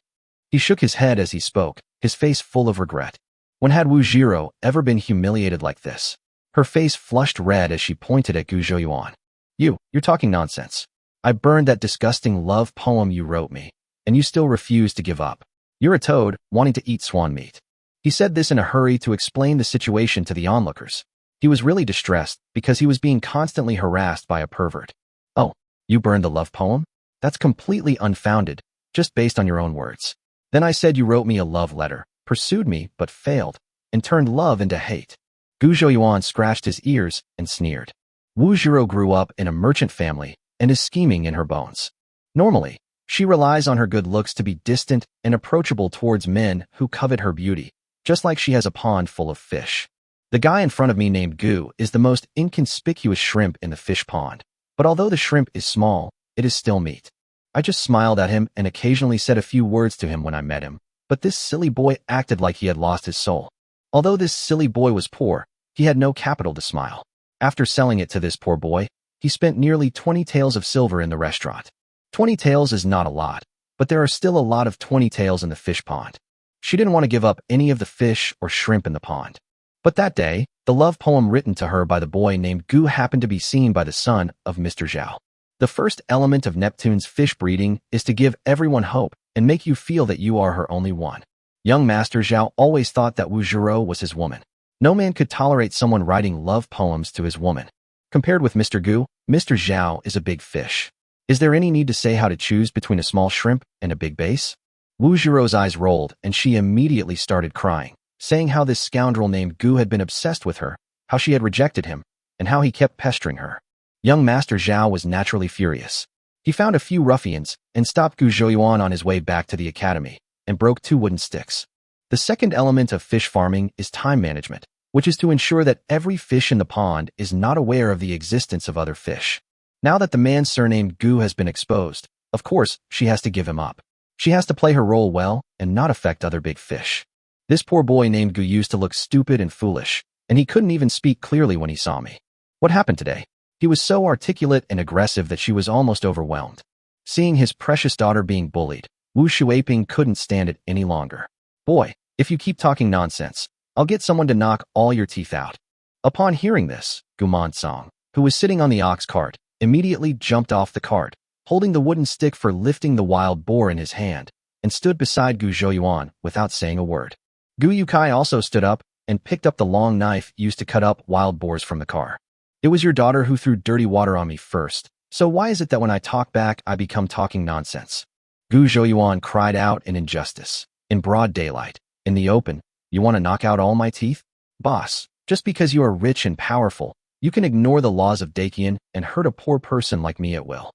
He shook his head as he spoke, his face full of regret. When had Wu Zhiro ever been humiliated like this? Her face flushed red as she pointed at Gu Zhouyuan. You're talking nonsense. I burned that disgusting love poem you wrote me, and you still refuse to give up. You're a toad, wanting to eat swan meat. He said this in a hurry to explain the situation to the onlookers. He was really distressed because he was being constantly harassed by a pervert. Oh, you burned the love poem? That's completely unfounded, just based on your own words. Then I said you wrote me a love letter, pursued me but failed, and turned love into hate. Gu Zhouyuan scratched his ears and sneered. Wu Zhiro grew up in a merchant family and is scheming in her bones. Normally, she relies on her good looks to be distant and approachable towards men who covet her beauty, just like she has a pond full of fish. The guy in front of me named Gu is the most inconspicuous shrimp in the fish pond, but although the shrimp is small, it is still meat. I just smiled at him and occasionally said a few words to him when I met him, but this silly boy acted like he had lost his soul. Although this silly boy was poor, he had no capital to smile. After selling it to this poor boy, he spent nearly 20 taels of silver in the restaurant. 20 taels is not a lot, but there are still a lot of 20 taels in the fish pond. She didn't want to give up any of the fish or shrimp in the pond. But that day, the love poem written to her by the boy named Gu happened to be seen by the son of Mr. Zhao. The first element of Neptune's fish breeding is to give everyone hope and make you feel that you are her only one. Young Master Zhao always thought that Wu Zhiro was his woman. No man could tolerate someone writing love poems to his woman. Compared with Mr. Gu, Mr. Zhao is a big fish. Is there any need to say how to choose between a small shrimp and a big bass? Wu Zhiro's eyes rolled and she immediately started crying, saying how this scoundrel named Gu had been obsessed with her, how she had rejected him, and how he kept pestering her. Young Master Zhao was naturally furious. He found a few ruffians and stopped Gu Zhouyuan on his way back to the academy and broke 2 wooden sticks. The second element of fish farming is time management, which is to ensure that every fish in the pond is not aware of the existence of other fish. Now that the man's surname Gu has been exposed, of course, she has to give him up. She has to play her role well and not affect other big fish. This poor boy named Gu used to look stupid and foolish, and he couldn't even speak clearly when he saw me. What happened today? He was so articulate and aggressive that she was almost overwhelmed. Seeing his precious daughter being bullied, Wu Shuiping couldn't stand it any longer. Boy, if you keep talking nonsense, I'll get someone to knock all your teeth out. Upon hearing this, Guman Song, who was sitting on the ox cart, immediately jumped off the cart, holding the wooden stick for lifting the wild boar in his hand, and stood beside Gu Zhouyuan without saying a word. Gu Yukai also stood up and picked up the long knife used to cut up wild boars from the car. It was your daughter who threw dirty water on me first, so why is it that when I talk back I become talking nonsense? Gu Zhouyuan cried out in injustice. In broad daylight, in the open, you want to knock out all my teeth? Boss, just because you are rich and powerful, you can ignore the laws of Dakian and hurt a poor person like me at will.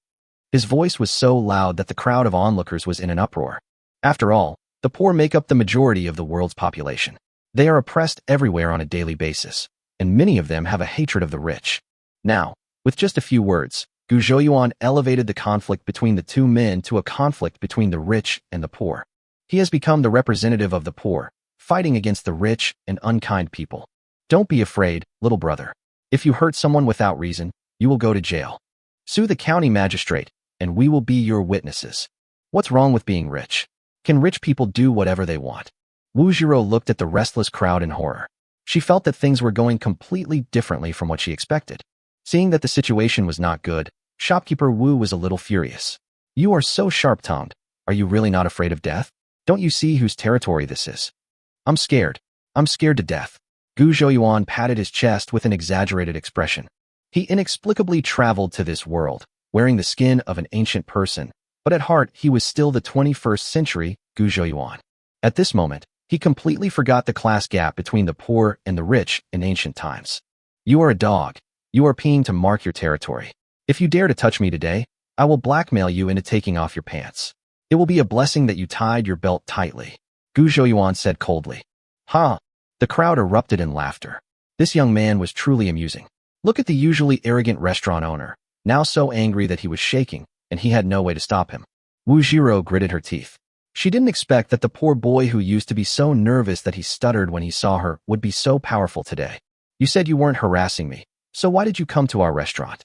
His voice was so loud that the crowd of onlookers was in an uproar. After all, the poor make up the majority of the world's population. They are oppressed everywhere on a daily basis, and many of them have a hatred of the rich. Now, with just a few words, Gu Zhouyuan elevated the conflict between the two men to a conflict between the rich and the poor. He has become the representative of the poor, fighting against the rich and unkind people. Don't be afraid, little brother. If you hurt someone without reason, you will go to jail. Sue the county magistrate, and we will be your witnesses. What's wrong with being rich? Can rich people do whatever they want? Wu Jiro looked at the restless crowd in horror. She felt that things were going completely differently from what she expected. Seeing that the situation was not good, shopkeeper Wu was a little furious. You are so sharp-tongued. Are you really not afraid of death? Don't you see whose territory this is? I'm scared. I'm scared to death. Gu Zhouyuan patted his chest with an exaggerated expression. He inexplicably traveled to this world, wearing the skin of an ancient person, but at heart he was still the 21st century Gu Zhouyuan. At this moment, he completely forgot the class gap between the poor and the rich in ancient times. You are a dog. You are peeing to mark your territory. If you dare to touch me today, I will blackmail you into taking off your pants. It will be a blessing that you tied your belt tightly, Gu Zhouyuan said coldly. Ha! The crowd erupted in laughter. This young man was truly amusing. Look at the usually arrogant restaurant owner, now so angry that he was shaking, and he had no way to stop him. Wu Jiro gritted her teeth. She didn't expect that the poor boy who used to be so nervous that he stuttered when he saw her would be so powerful today. You said you weren't harassing me, so why did you come to our restaurant?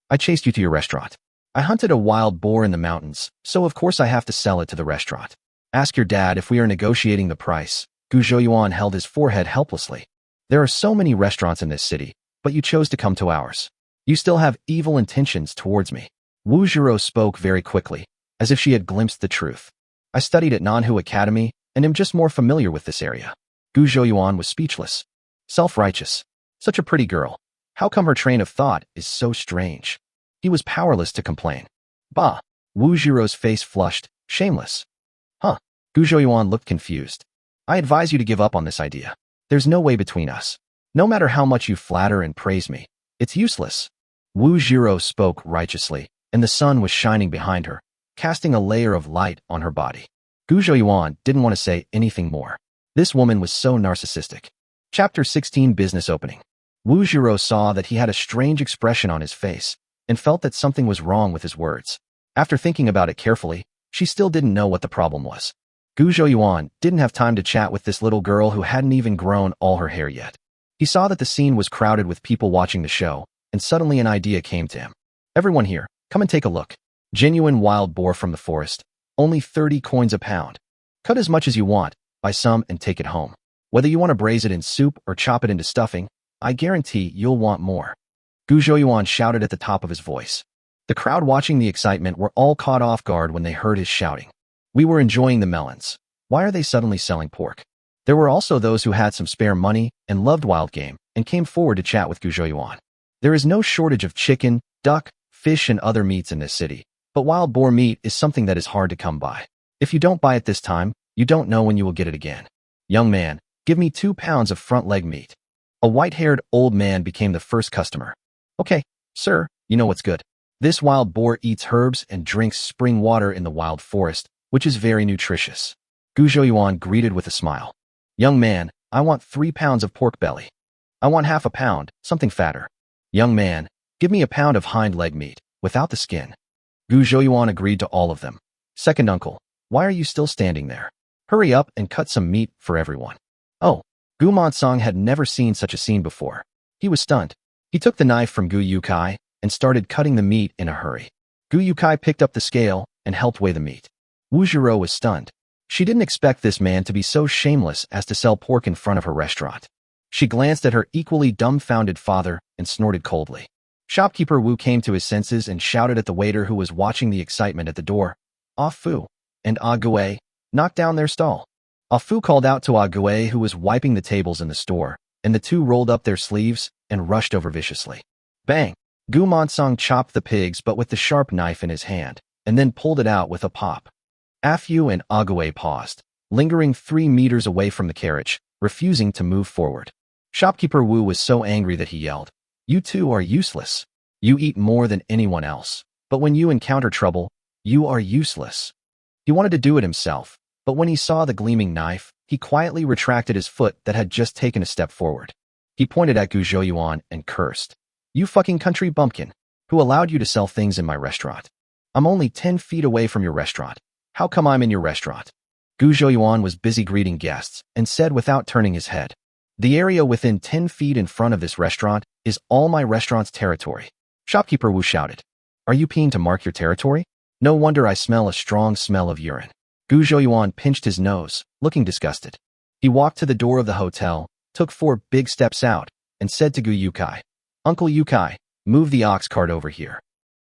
I chased you to your restaurant. I hunted a wild boar in the mountains, so of course I have to sell it to the restaurant. Ask your dad if we are negotiating the price. Gu Zhouyuan held his forehead helplessly. There are so many restaurants in this city, but you chose to come to ours. You still have evil intentions towards me. Wu Jiro spoke very quickly, as if she had glimpsed the truth. I studied at Nanhu Academy and am just more familiar with this area. Gu Zhouyuan was speechless. Self-righteous. Such a pretty girl. How come her train of thought is so strange? He was powerless to complain. Bah! Wu Jiro's face flushed, shameless. Huh? Gu Zhouyuan looked confused. I advise you to give up on this idea. There's no way between us. No matter how much you flatter and praise me, it's useless. Wu Jiro spoke righteously, and the sun was shining behind her, casting a layer of light on her body. Gu Zhouyuan didn't want to say anything more. This woman was so narcissistic. Chapter 16 Business Opening. Wu Jiro saw that he had a strange expression on his face, and felt that something was wrong with his words. After thinking about it carefully, she still didn't know what the problem was. Gu Zhouyuan didn't have time to chat with this little girl who hadn't even grown all her hair yet. He saw that the scene was crowded with people watching the show, and suddenly an idea came to him. Everyone here, come and take a look. Genuine wild boar from the forest, only 30 coins a pound. Cut as much as you want, buy some and take it home. Whether you want to braise it in soup or chop it into stuffing, I guarantee you'll want more. Gu Zhouyuan shouted at the top of his voice. The crowd watching the excitement were all caught off guard when they heard his shouting. We were enjoying the melons. Why are they suddenly selling pork? There were also those who had some spare money and loved wild game and came forward to chat with Gu Zhouyuan. There is no shortage of chicken, duck, fish and other meats in this city, but wild boar meat is something that is hard to come by. If you don't buy it this time, you don't know when you will get it again. Young man, give me 2 pounds of front leg meat. A white-haired old man became the first customer. Okay, sir, you know what's good. This wild boar eats herbs and drinks spring water in the wild forest, which is very nutritious. Gu Zhouyuan greeted with a smile. Young man, I want 3 pounds of pork belly. I want half a pound, something fatter. Young man, give me a pound of hind leg meat, without the skin. Gu Zhouyuan agreed to all of them. Second uncle, why are you still standing there? Hurry up and cut some meat for everyone. Oh, Gu Monsong had never seen such a scene before. He was stunned. He took the knife from Gu Yukai and started cutting the meat in a hurry. Gu Yukai picked up the scale and helped weigh the meat. Wu Zhiro was stunned. She didn't expect this man to be so shameless as to sell pork in front of her restaurant. She glanced at her equally dumbfounded father and snorted coldly. Shopkeeper Wu came to his senses and shouted at the waiter who was watching the excitement at the door. Ah Fu and Ah Gui, knock down their stall. Ah Fu called out to Ah Gui, who was wiping the tables in the store, and the two rolled up their sleeves and rushed over viciously. Bang! Gu Monsong chopped the pigs but with the sharp knife in his hand, and then pulled it out with a pop. Ah Fu and Ah Gui paused, lingering 3 meters away from the carriage, refusing to move forward. Shopkeeper Wu was so angry that he yelled, "You two are useless. You eat more than anyone else, but when you encounter trouble, you are useless." He wanted to do it himself, but when he saw the gleaming knife, he quietly retracted his foot that had just taken a step forward. He pointed at Gu Zhouyuan and cursed. "You fucking country bumpkin. Who allowed you to sell things in my restaurant? I'm only 10 feet away from your restaurant. How come I'm in your restaurant?" Gu Zhouyuan was busy greeting guests and said without turning his head, "The area within 10 feet in front of this restaurant is all my restaurant's territory." Shopkeeper Wu shouted, "Are you peeing to mark your territory? No wonder I smell a strong smell of urine." Gu Zhouyuan pinched his nose, looking disgusted. He walked to the door of the hotel, took 4 big steps out, and said to Gu Yukai, "Uncle Yukai, move the ox cart over here."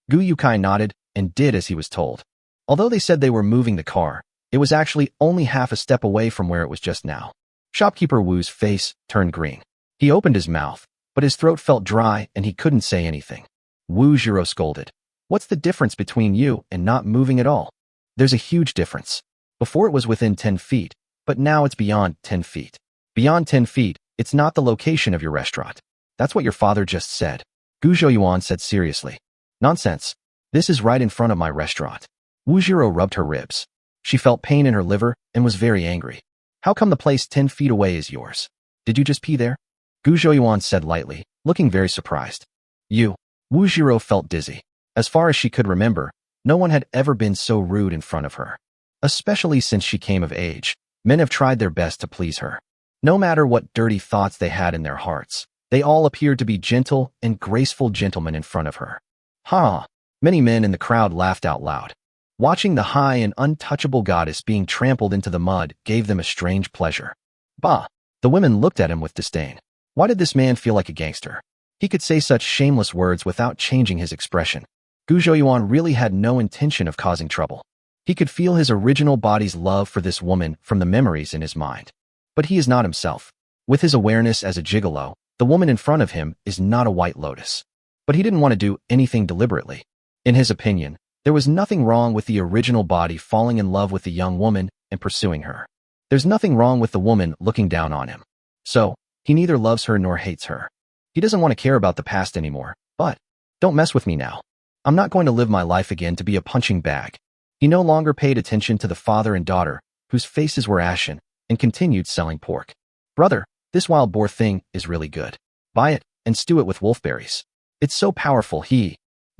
Gu Yukai nodded and did as he was told. Although they said they were moving the car, it was actually only half a step away from where it was just now. Shopkeeper Wu's face turned green. He opened his mouth, but his throat felt dry and he couldn't say anything. Wu Zhiro scolded, "What's the difference between you and not moving at all?" "There's a huge difference. Before it was within 10 feet, but now it's beyond 10 feet. Beyond 10 feet, it's not the location of your restaurant." "That's what your father just said," Gu Zhouyuan said seriously. "Nonsense. This is right in front of my restaurant." Wu Zhiro rubbed her ribs. She felt pain in her liver and was very angry. "How come the place 10 feet away is yours? Did you just pee there?" Gu Zhouyuan said lightly, looking very surprised. "You." Wu Zhiro felt dizzy. As far as she could remember, no one had ever been so rude in front of her. Especially since she came of age, men have tried their best to please her. No matter what dirty thoughts they had in their hearts, they all appeared to be gentle and graceful gentlemen in front of her. Ha! Many men in the crowd laughed out loud. Watching the high and untouchable goddess being trampled into the mud gave them a strange pleasure. Bah! The women looked at him with disdain. Why did this man feel like a gangster? He could say such shameless words without changing his expression. Gu Zhouyuan really had no intention of causing trouble. He could feel his original body's love for this woman from the memories in his mind. But he is not himself. With his awareness as a gigolo, the woman in front of him is not a white lotus. But he didn't want to do anything deliberately. In his opinion, there was nothing wrong with the original body falling in love with the young woman and pursuing her. There's nothing wrong with the woman looking down on him. So, he neither loves her nor hates her. He doesn't want to care about the past anymore, but don't mess with me now. I'm not going to live my life again to be a punching bag. He no longer paid attention to the father and daughter, whose faces were ashen, and continued selling pork. "Brother, this wild boar thing is really good. Buy it and stew it with wolfberries. It's so powerful."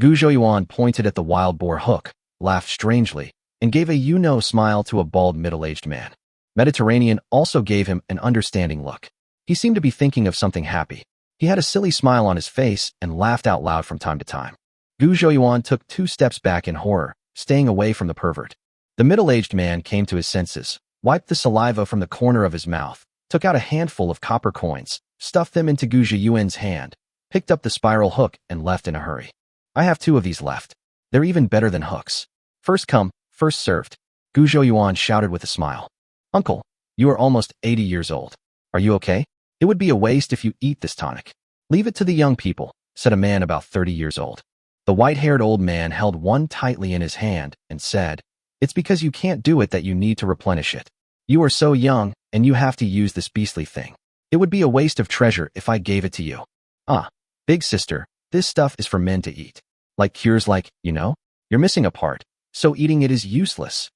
Gu Zhouyuan pointed at the wild boar hook, laughed strangely, and gave a you-know smile to a bald middle-aged man. Mediterranean also gave him an understanding look. He seemed to be thinking of something happy. He had a silly smile on his face and laughed out loud from time to time. Gu Zhouyuan took 2 steps back in horror, staying away from the pervert. The middle-aged man came to his senses, wiped the saliva from the corner of his mouth, took out a handful of copper coins, stuffed them into Gu Zhouyuan's hand, picked up the spiral hook, and left in a hurry. "I have 2 of these left. They're even better than hooks. First come, first served," Gu Zhouyuan shouted with a smile. "Uncle, you are almost 80 years old. Are you okay? It would be a waste if you eat this tonic." "Leave it to the young people," said a man about 30 years old. The white-haired old man held one tightly in his hand and said, "It's because you can't do it that you need to replenish it. You are so young, and you have to use this beastly thing. It would be a waste of treasure if I gave it to you." "Ah, big sister, this stuff is for men to eat. Like cures like, you're missing a part, so eating it is useless."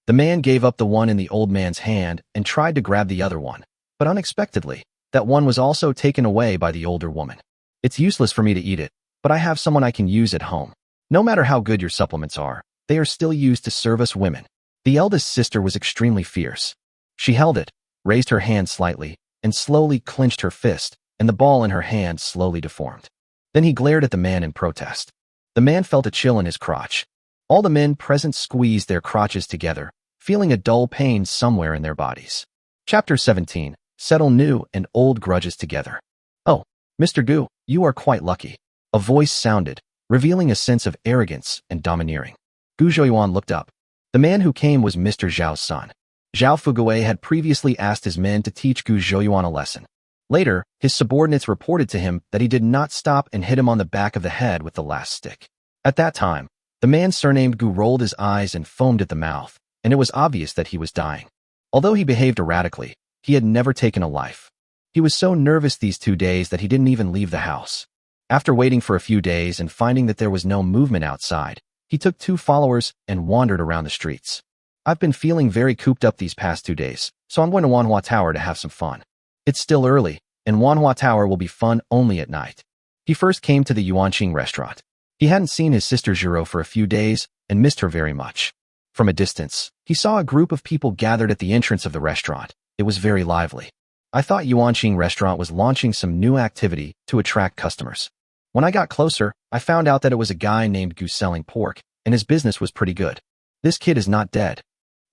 The man gave up the one in the old man's hand and tried to grab the other one, But unexpectedly, that one was also taken away by the older woman. It's useless for me to eat it, but I have someone I can use at home. No matter how good your supplements are, they are still used to serve us women. The eldest sister was extremely fierce. She held it, raised her hand slightly, and slowly clenched her fist, and the ball in her hand slowly deformed. Then he glared at the man in protest. The man felt a chill in his crotch. All the men present squeezed their crotches together, feeling a dull pain somewhere in their bodies. Chapter 17. Settle new and old grudges together. Oh, Mr. Gu, you are quite lucky. A voice sounded, revealing a sense of arrogance and domineering. Gu Zhouyuan looked up. The man who came was Mr. Zhao's son. Zhao Fugui had previously asked his men to teach Gu Zhouyuan a lesson. Later, his subordinates reported to him that he did not stop and hit him on the back of the head with the last stick. At that time, the man surnamed Gu rolled his eyes and foamed at the mouth, and it was obvious that he was dying. Although he behaved erratically, he had never taken a life. He was so nervous these 2 days that he didn't even leave the house. After waiting for a few days and finding that there was no movement outside, he took 2 followers and wandered around the streets. I've been feeling very cooped up these past 2 days, so I'm going to Manhwa Tower to have some fun. It's still early, and Manhwa Tower will be fun only at night. He first came to the Yuanqing restaurant. He hadn't seen his sister Zhiro for a few days and missed her very much. From a distance, he saw a group of people gathered at the entrance of the restaurant. It was very lively. I thought Yuanqing restaurant was launching some new activity to attract customers. When I got closer, I found out that it was a guy named Gu selling pork, and his business was pretty good. This kid is not dead.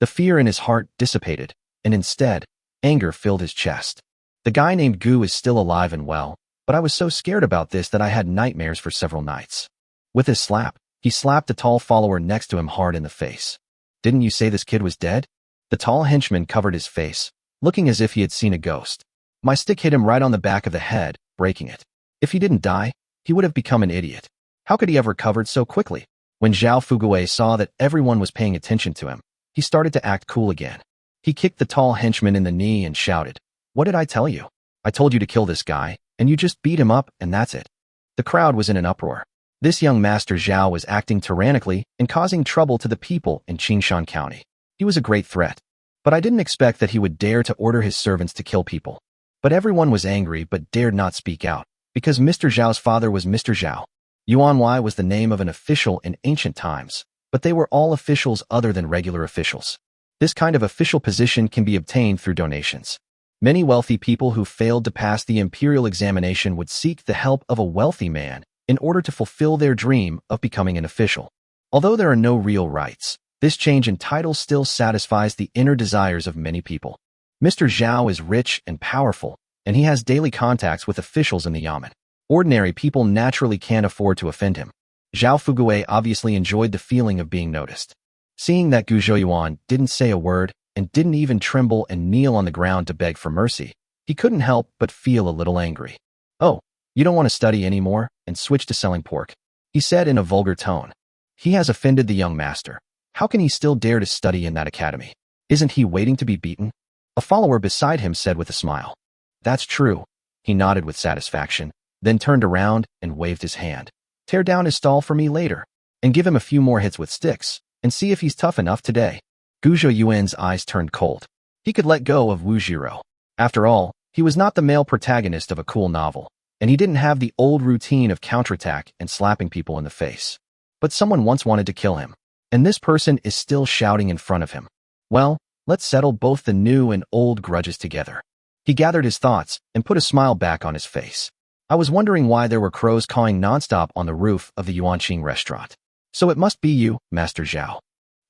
The fear in his heart dissipated, and instead, anger filled his chest. The guy named Gu is still alive and well, but I was so scared about this that I had nightmares for several nights. With his slap, he slapped a tall follower next to him hard in the face. Didn't you say this kid was dead? The tall henchman covered his face, looking as if he had seen a ghost. My stick hit him right on the back of the head, breaking it. If he didn't die, he would have become an idiot. How could he have recovered so quickly? When Zhao Fugui saw that everyone was paying attention to him, he started to act cool again. He kicked the tall henchman in the knee and shouted, "What did I tell you? I told you to kill this guy, and you just beat him up, and that's it." The crowd was in an uproar. This young Master Zhao was acting tyrannically and causing trouble to the people in Qingshan County. He was a great threat, but I didn't expect that he would dare to order his servants to kill people. But everyone was angry but dared not speak out, because Mr. Zhao's father was Mr. Zhao. Yuanwei was the name of an official in ancient times, but they were all officials other than regular officials. This kind of official position can be obtained through donations. Many wealthy people who failed to pass the imperial examination would seek the help of a wealthy man in order to fulfill their dream of becoming an official. Although there are no real rights, this change in title still satisfies the inner desires of many people. Mr. Zhao is rich and powerful, and he has daily contacts with officials in the yamen. Ordinary people naturally can't afford to offend him. Zhao Fugui obviously enjoyed the feeling of being noticed. Seeing that Gu Zhouyuan didn't say a word and didn't even tremble and kneel on the ground to beg for mercy, he couldn't help but feel a little angry. "Oh, you don't want to study anymore and switch to selling pork," he said in a vulgar tone. He has offended the young master. How can he still dare to study in that academy? Isn't he waiting to be beaten? A follower beside him said with a smile. "That's true." He nodded with satisfaction, then turned around and waved his hand. "Tear down his stall for me later, and give him a few more hits with sticks, and see if he's tough enough today." Gu Zhouyuan's eyes turned cold. He could let go of Wu Jiro. After all, he was not the male protagonist of a cool novel, and he didn't have the old routine of counterattack and slapping people in the face. But someone once wanted to kill him, and this person is still shouting in front of him. Well, let's settle both the new and old grudges together. He gathered his thoughts and put a smile back on his face. I was wondering why there were crows cawing nonstop on the roof of the Yuanqing restaurant. So it must be you, Master Zhao.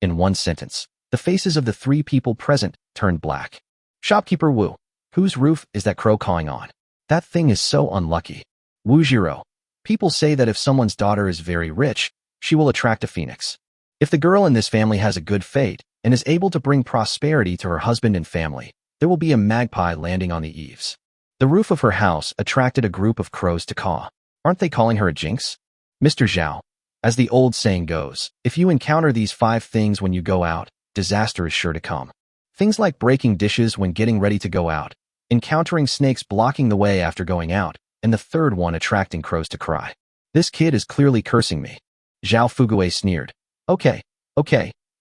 In one sentence, the faces of the 3 people present turned black. Shopkeeper Wu, whose roof is that crow cawing on? That thing is so unlucky. Wu Jiro, people say that if someone's daughter is very rich, she will attract a phoenix. If the girl in this family has a good fate and is able to bring prosperity to her husband and family, there will be a magpie landing on the eaves. The roof of her house attracted a group of crows to caw. Aren't they calling her a jinx? Mr. Zhao, as the old saying goes, if you encounter these 5 things when you go out, disaster is sure to come. Things like breaking dishes when getting ready to go out, encountering snakes blocking the way after going out, and the third one attracting crows to cry. This kid is clearly cursing me. Zhao Fugui sneered. Okay,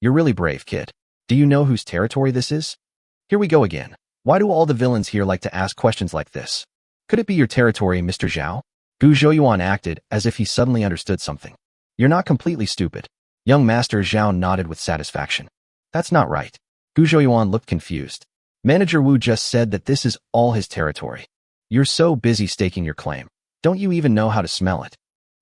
you're really brave, kid. Do you know whose territory this is? Here we go again. Why do all the villains here like to ask questions like this? Could it be your territory, Mr. Zhao? Gu Zhouyuan acted as if he suddenly understood something. You're not completely stupid. Young Master Zhao nodded with satisfaction. That's not right. Gu Zhouyuan looked confused. Manager Wu just said that this is all his territory. You're so busy staking your claim. Don't you even know how to smell it?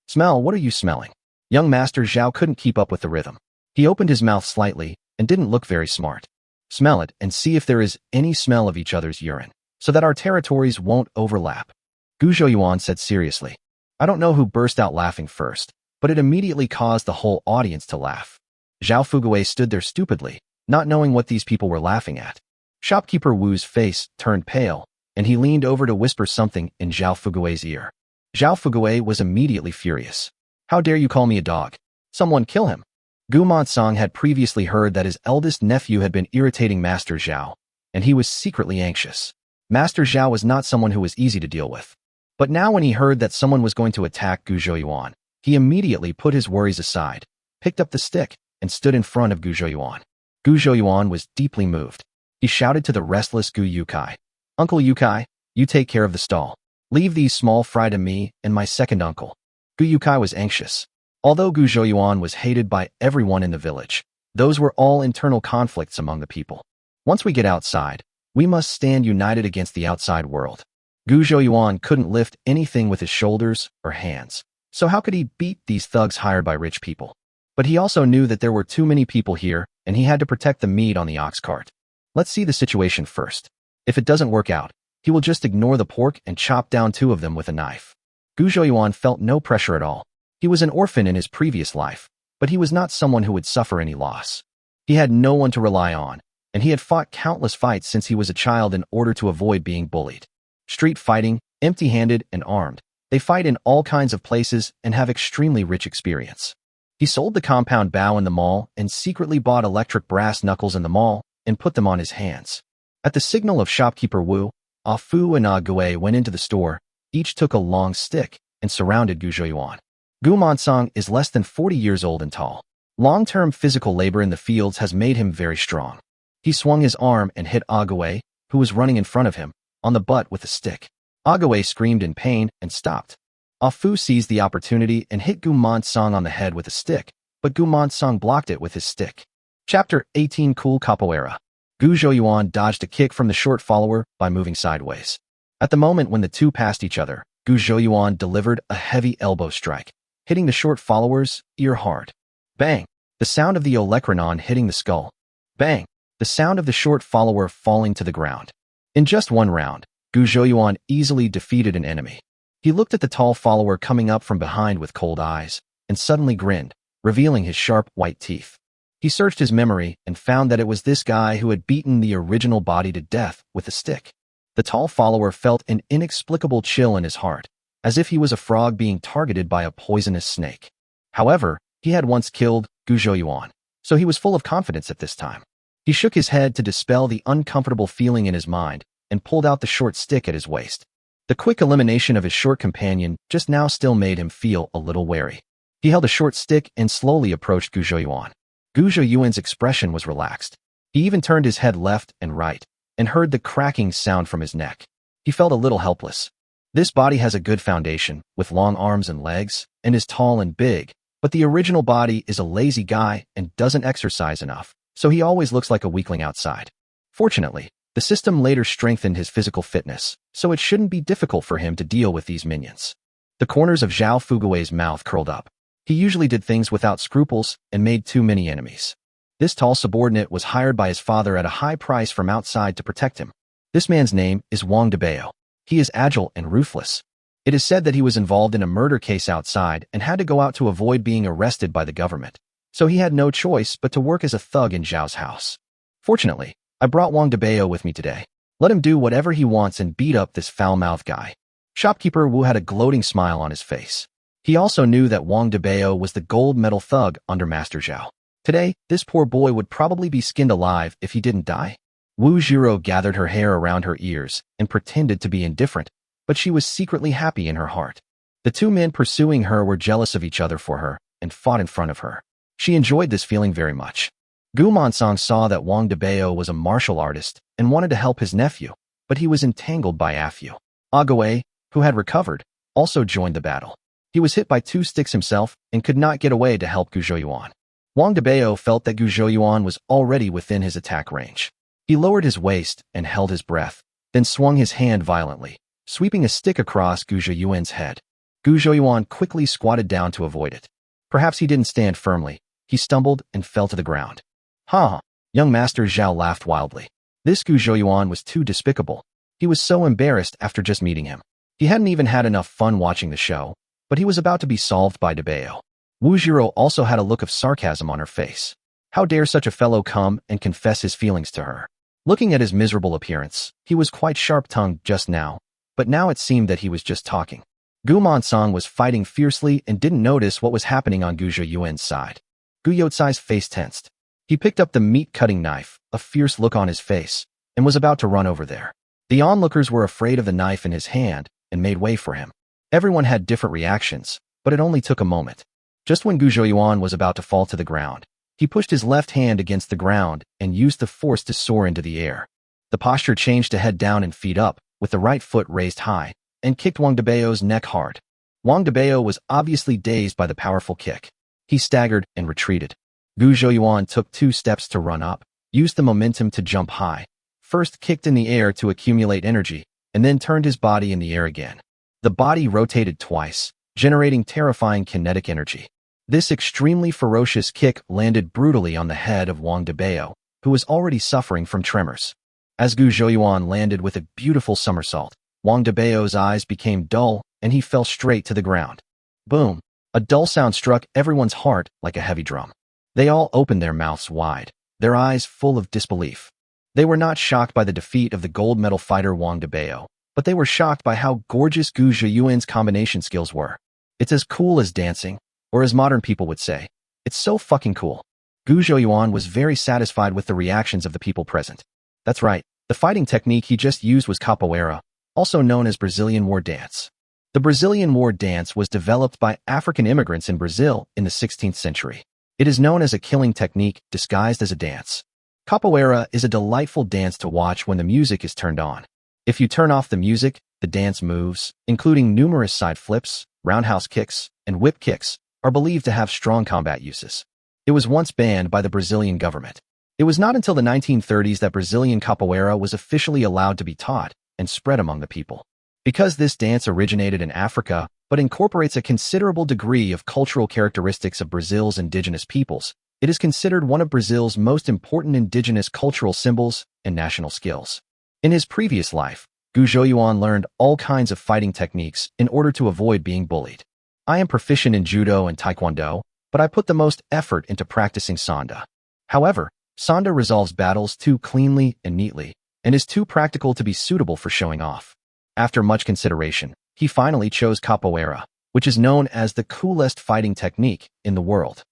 Smell? What are you smelling? Young Master Zhao couldn't keep up with the rhythm. He opened his mouth slightly and didn't look very smart. Smell it and see if there is any smell of each other's urine, so that our territories won't overlap. Gu Zhouyuan said seriously. I don't know who burst out laughing first, but it immediately caused the whole audience to laugh. Zhao Fuguei stood there stupidly, not knowing what these people were laughing at. Shopkeeper Wu's face turned pale, and he leaned over to whisper something in Zhao Fuguei's ear. Zhao Fuguei was immediately furious. How dare you call me a dog? Someone kill him. Gu Monsong had previously heard that his eldest nephew had been irritating Master Zhao, and he was secretly anxious. Master Zhao was not someone who was easy to deal with. But now when he heard that someone was going to attack Gu Zhouyuan, he immediately put his worries aside, picked up the stick, and stood in front of Gu Zhouyuan. Gu Zhouyuan was deeply moved. He shouted to the restless Gu Yukai, Uncle Yukai, you take care of the stall. Leave these small fry to me and my second uncle. Gu Yukai was anxious. Although Gu Zhouyuan was hated by everyone in the village, those were all internal conflicts among the people. Once we get outside, we must stand united against the outside world. Gu Zhouyuan couldn't lift anything with his shoulders or hands, so how could he beat these thugs hired by rich people? But he also knew that there were too many people here, and he had to protect the meat on the ox cart. Let's see the situation first. If it doesn't work out, he will just ignore the pork and chop down 2 of them with a knife. Gu Zhouyuan felt no pressure at all. He was an orphan in his previous life, but he was not someone who would suffer any loss. He had no one to rely on, and he had fought countless fights since he was a child in order to avoid being bullied. Street fighting, empty-handed and armed, they fight in all kinds of places and have extremely rich experience. He sold the compound bow in the mall and secretly bought electric brass knuckles in the mall and put them on his hands. At the signal of shopkeeper Wu, Ah Fu and Ah Gui went into the store. Each took a long stick and surrounded Gu Zhouyuan. Gu Monsong is less than 40 years old and tall. Long-term physical labor in the fields has made him very strong. He swung his arm and hit Ah Gui, who was running in front of him, on the butt with a stick. Ah Gui screamed in pain and stopped. Ah Fu seized the opportunity and hit Gu Monsong on the head with a stick, but Gu Monsong blocked it with his stick. Chapter 18 Cool Capoeira. Gu Zhouyuan dodged a kick from the short follower by moving sideways. At the moment when the two passed each other, Gu Zhouyuan delivered a heavy elbow strike, hitting the short follower's ear hard. Bang! The sound of the olecranon hitting the skull. Bang! The sound of the short follower falling to the ground. In just one round, Gu Zhouyuan easily defeated an enemy. He looked at the tall follower coming up from behind with cold eyes, and suddenly grinned, revealing his sharp white teeth. He searched his memory and found that it was this guy who had beaten the original body to death with a stick. The tall follower felt an inexplicable chill in his heart, as if he was a frog being targeted by a poisonous snake. However, he had once killed Gu Zhouyuan, so he was full of confidence at this time. He shook his head to dispel the uncomfortable feeling in his mind and pulled out the short stick at his waist. The quick elimination of his short companion just now still made him feel a little wary. He held a short stick and slowly approached Gu Zhouyuan. Gu Zhouyuan's expression was relaxed. He even turned his head left and right, and heard the cracking sound from his neck. He felt a little helpless. This body has a good foundation, with long arms and legs, and is tall and big, but the original body is a lazy guy and doesn't exercise enough, so he always looks like a weakling outside. Fortunately, the system later strengthened his physical fitness, so it shouldn't be difficult for him to deal with these minions. The corners of Zhao Fugui's mouth curled up. He usually did things without scruples and made too many enemies. This tall subordinate was hired by his father at a high price from outside to protect him. This man's name is Wang Debao. He is agile and ruthless. It is said that he was involved in a murder case outside and had to go out to avoid being arrested by the government, so he had no choice but to work as a thug in Zhao's house. Fortunately, I brought Wang Debao with me today. Let him do whatever he wants and beat up this foul-mouthed guy. Shopkeeper Wu had a gloating smile on his face. He also knew that Wang Debao was the gold medal thug under Master Zhao. Today, this poor boy would probably be skinned alive if he didn't die. Wu Jiro gathered her hair around her ears and pretended to be indifferent, but she was secretly happy in her heart. The two men pursuing her were jealous of each other for her and fought in front of her. She enjoyed this feeling very much. Gu Monsong saw that Wang Debao was a martial artist and wanted to help his nephew, but he was entangled by Afu. Agaway, who had recovered, also joined the battle. He was hit by 2 sticks himself and could not get away to help Gu Zhouyuan. Wang Debao felt that Gu Zhouyuan was already within his attack range. He lowered his waist and held his breath, then swung his hand violently, sweeping a stick across Gu Zhouyuan's head. Gu Zhouyuan quickly squatted down to avoid it. Perhaps he didn't stand firmly. He stumbled and fell to the ground. Ha! Young Master Zhao laughed wildly. This Gu Zhouyuan was too despicable. He was so embarrassed after just meeting him. He hadn't even had enough fun watching the show, but he was about to be solved by Debao. Wu Jiro also had a look of sarcasm on her face. How dare such a fellow come and confess his feelings to her? Looking at his miserable appearance, he was quite sharp-tongued just now, but now it seemed that he was just talking. Gu Monsong was fighting fiercely and didn't notice what was happening on Gu Zhouyuan's side. Gu Youcai's face tensed. He picked up the meat-cutting knife, a fierce look on his face, and was about to run over there. The onlookers were afraid of the knife in his hand and made way for him. Everyone had different reactions, but it only took a moment. Just when Gu Zhouyuan was about to fall to the ground, he pushed his left hand against the ground and used the force to soar into the air. The posture changed to head down and feet up, with the right foot raised high, and kicked Wang Debao's neck hard. Wang Debao was obviously dazed by the powerful kick. He staggered and retreated. Gu Zhouyuan took 2 steps to run up, used the momentum to jump high, first kicked in the air to accumulate energy, and then turned his body in the air again. The body rotated twice, generating terrifying kinetic energy. This extremely ferocious kick landed brutally on the head of Wang Debao, who was already suffering from tremors. As Gu Zhouyuan landed with a beautiful somersault, Wang Debao's eyes became dull and he fell straight to the ground. Boom! A dull sound struck everyone's heart like a heavy drum. They all opened their mouths wide, their eyes full of disbelief. They were not shocked by the defeat of the gold medal fighter Wang Debao, but they were shocked by how gorgeous Gu Zhouyuan's combination skills were. It's as cool as dancing, or as modern people would say, it's so fucking cool. Gu Zhouyuan was very satisfied with the reactions of the people present. That's right, the fighting technique he just used was capoeira, also known as Brazilian war dance. The Brazilian war dance was developed by African immigrants in Brazil in the 16th century. It is known as a killing technique disguised as a dance. Capoeira is a delightful dance to watch when the music is turned on. If you turn off the music, the dance moves, including numerous side flips, roundhouse kicks, and whip kicks, are believed to have strong combat uses. It was once banned by the Brazilian government. It was not until the 1930s that Brazilian capoeira was officially allowed to be taught and spread among the people. Because this dance originated in Africa, but incorporates a considerable degree of cultural characteristics of Brazil's indigenous peoples, it is considered one of Brazil's most important indigenous cultural symbols and national skills. In his previous life, Gu Zhouyuan learned all kinds of fighting techniques in order to avoid being bullied. I am proficient in judo and taekwondo, but I put the most effort into practicing sanda. However, sanda resolves battles too cleanly and neatly, and is too practical to be suitable for showing off. After much consideration, he finally chose capoeira, which is known as the coolest fighting technique in the world.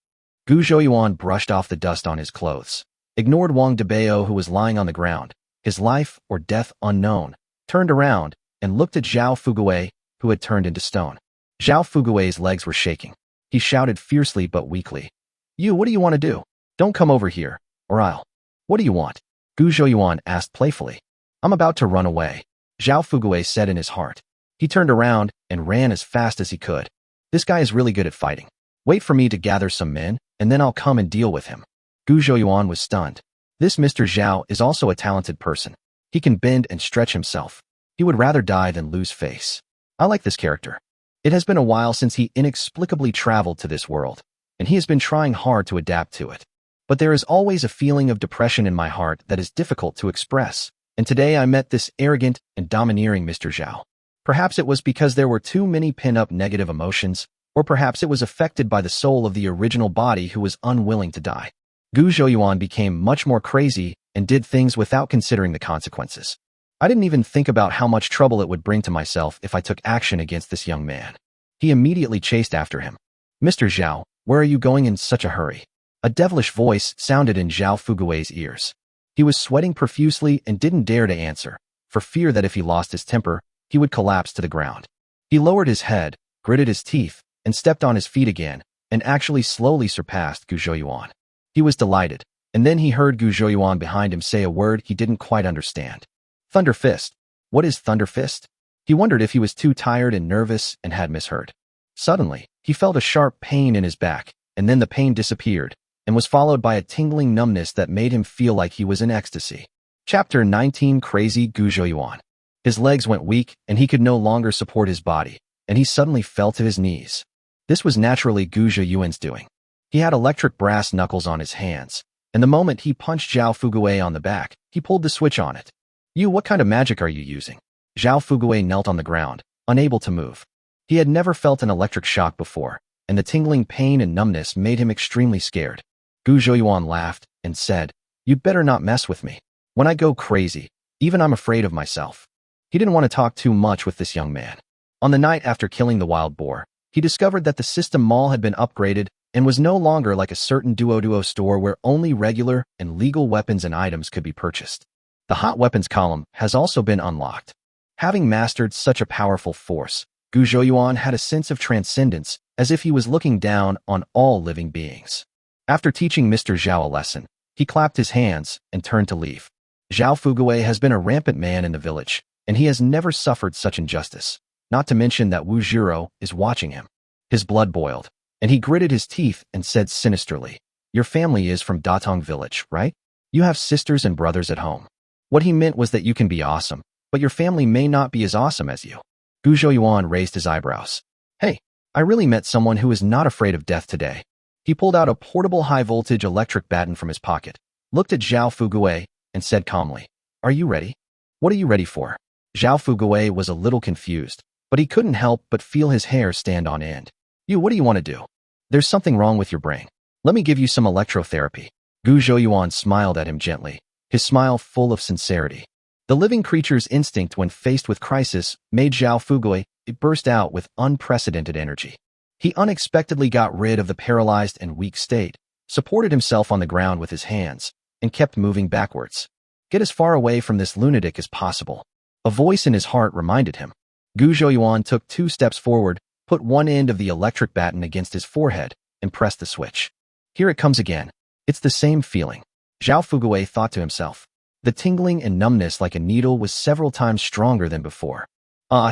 Gu Zhouyuan brushed off the dust on his clothes, ignored Wang Debao who was lying on the ground, his life or death unknown, turned around, and looked at Zhao Fuguei, who had turned into stone. Zhao Fuguei's legs were shaking. He shouted fiercely but weakly. You, what do you want to do? Don't come over here, or I'll. What do you want? Gu Zhouyuan asked playfully. I'm about to run away, Zhao Fuguei said in his heart. He turned around and ran as fast as he could. This guy is really good at fighting. Wait for me to gather some men, and then I'll come and deal with him. Gu Zhouyuan was stunned. This Mr. Zhao is also a talented person. He can bend and stretch himself. He would rather die than lose face. I like this character. It has been a while since he inexplicably traveled to this world, and he has been trying hard to adapt to it. But there is always a feeling of depression in my heart that is difficult to express, and today I met this arrogant and domineering Mr. Zhao. Perhaps it was because there were too many pin-up negative emotions, or perhaps it was affected by the soul of the original body who was unwilling to die. Gu Zhouyuan became much more crazy and did things without considering the consequences. I didn't even think about how much trouble it would bring to myself if I took action against this young man. He immediately chased after him. Mr. Zhao, where are you going in such a hurry? A devilish voice sounded in Zhao Fuguei's ears. He was sweating profusely and didn't dare to answer, for fear that if he lost his temper, he would collapse to the ground. He lowered his head, gritted his teeth, and stepped on his feet again, and actually slowly surpassed Gu Zhouyuan. He was delighted, and then he heard Gu Zhouyuan behind him say a word he didn't quite understand. Thunder Fist. What is Thunder Fist? He wondered if he was too tired and nervous and had misheard. Suddenly, he felt a sharp pain in his back, and then the pain disappeared, and was followed by a tingling numbness that made him feel like he was in ecstasy. Chapter 19 Crazy Gu Zhouyuan. His legs went weak, and he could no longer support his body, and he suddenly fell to his knees. This was naturally Gu Zhouyuan's doing. He had electric brass knuckles on his hands, and the moment he punched Zhao Fugui on the back, he pulled the switch on it. What kind of magic are you using? Zhao Fugui knelt on the ground, unable to move. He had never felt an electric shock before, and the tingling pain and numbness made him extremely scared. Gu Zhouyuan laughed and said, "You'd better not mess with me. When I go crazy, even I'm afraid of myself." He didn't want to talk too much with this young man. On the night after killing the wild boar, he discovered that the system mall had been upgraded and was no longer like a certain Duo store where only regular and legal weapons and items could be purchased. The hot weapons column has also been unlocked. Having mastered such a powerful force, Gu Zhouyuan had a sense of transcendence, as if he was looking down on all living beings. After teaching Mr. Zhao a lesson, he clapped his hands and turned to leave. Zhao Fugui has been a rampant man in the village, and he has never suffered such injustice, not to mention that Wu Zhiro is watching him. His blood boiled, and he gritted his teeth and said sinisterly, "Your family is from Datong village, right? You have sisters and brothers at home." What he meant was that you can be awesome, but your family may not be as awesome as you. Gu Zhouyuan raised his eyebrows. "Hey, I really met someone who is not afraid of death today." He pulled out a portable high-voltage electric baton from his pocket, looked at Zhao Fugui, and said calmly, "Are you ready?" "What are you ready for?" Zhao Fugui was a little confused, but he couldn't help but feel his hair stand on end. What do you want to do?" "There's something wrong with your brain. Let me give you some electrotherapy." Gu Zhouyuan smiled at him gently, his smile full of sincerity. The living creature's instinct when faced with crisis made Zhao Fugui burst out with unprecedented energy. He unexpectedly got rid of the paralyzed and weak state, supported himself on the ground with his hands, and kept moving backwards. "Get as far away from this lunatic as possible." A voice in his heart reminded him. Gu Zhouyuan took 2 steps forward, put one end of the electric baton against his forehead, and pressed the switch. Here it comes again. It's the same feeling. Zhao Fugui thought to himself. The tingling and numbness like a needle was several times stronger than before.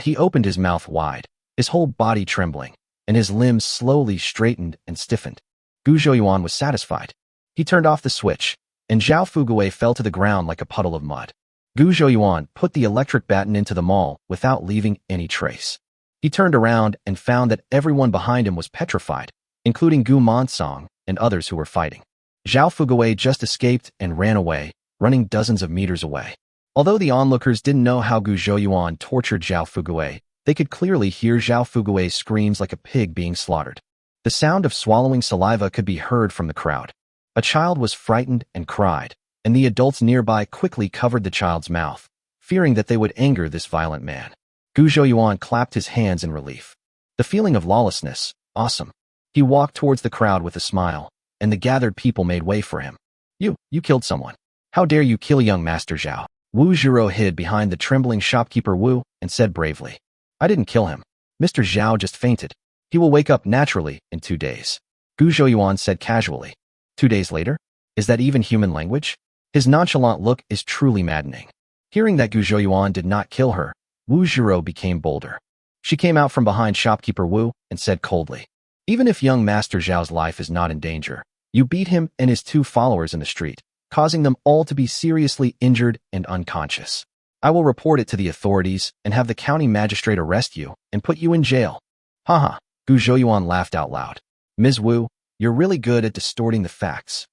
He opened his mouth wide, his whole body trembling, and his limbs slowly straightened and stiffened. Gu Zhouyuan was satisfied. He turned off the switch, and Zhao Fugui fell to the ground like a puddle of mud. Gu Zhouyuan put the electric baton into the mall without leaving any trace. He turned around and found that everyone behind him was petrified, including Gu Monsong and others who were fighting. Zhao Fugui just escaped and ran away, running dozens of meters away. Although the onlookers didn't know how Gu Zhouyuan tortured Zhao Fugui, they could clearly hear Zhao Fugui's screams like a pig being slaughtered. The sound of swallowing saliva could be heard from the crowd. A child was frightened and cried, and the adults nearby quickly covered the child's mouth, fearing that they would anger this violent man. Gu Zhouyuan clapped his hands in relief. The feeling of lawlessness, awesome. He walked towards the crowd with a smile, and the gathered people made way for him. You killed someone. How dare you kill young Master Zhao?" Wu Zhiro hid behind the trembling shopkeeper Wu and said bravely, "I didn't kill him. Mr. Zhao just fainted. He will wake up naturally in 2 days." Gu Zhouyuan said casually. 2 days later? Is that even human language? His nonchalant look is truly maddening. Hearing that Gu Zhouyuan did not kill her, Wu Zhiro became bolder. She came out from behind shopkeeper Wu and said coldly, "Even if young Master Zhao's life is not in danger, you beat him and his 2 followers in the street, causing them all to be seriously injured and unconscious. I will report it to the authorities and have the county magistrate arrest you and put you in jail." Haha, Gu Zhouyuan laughed out loud. "Ms. Wu, you're really good at distorting the facts."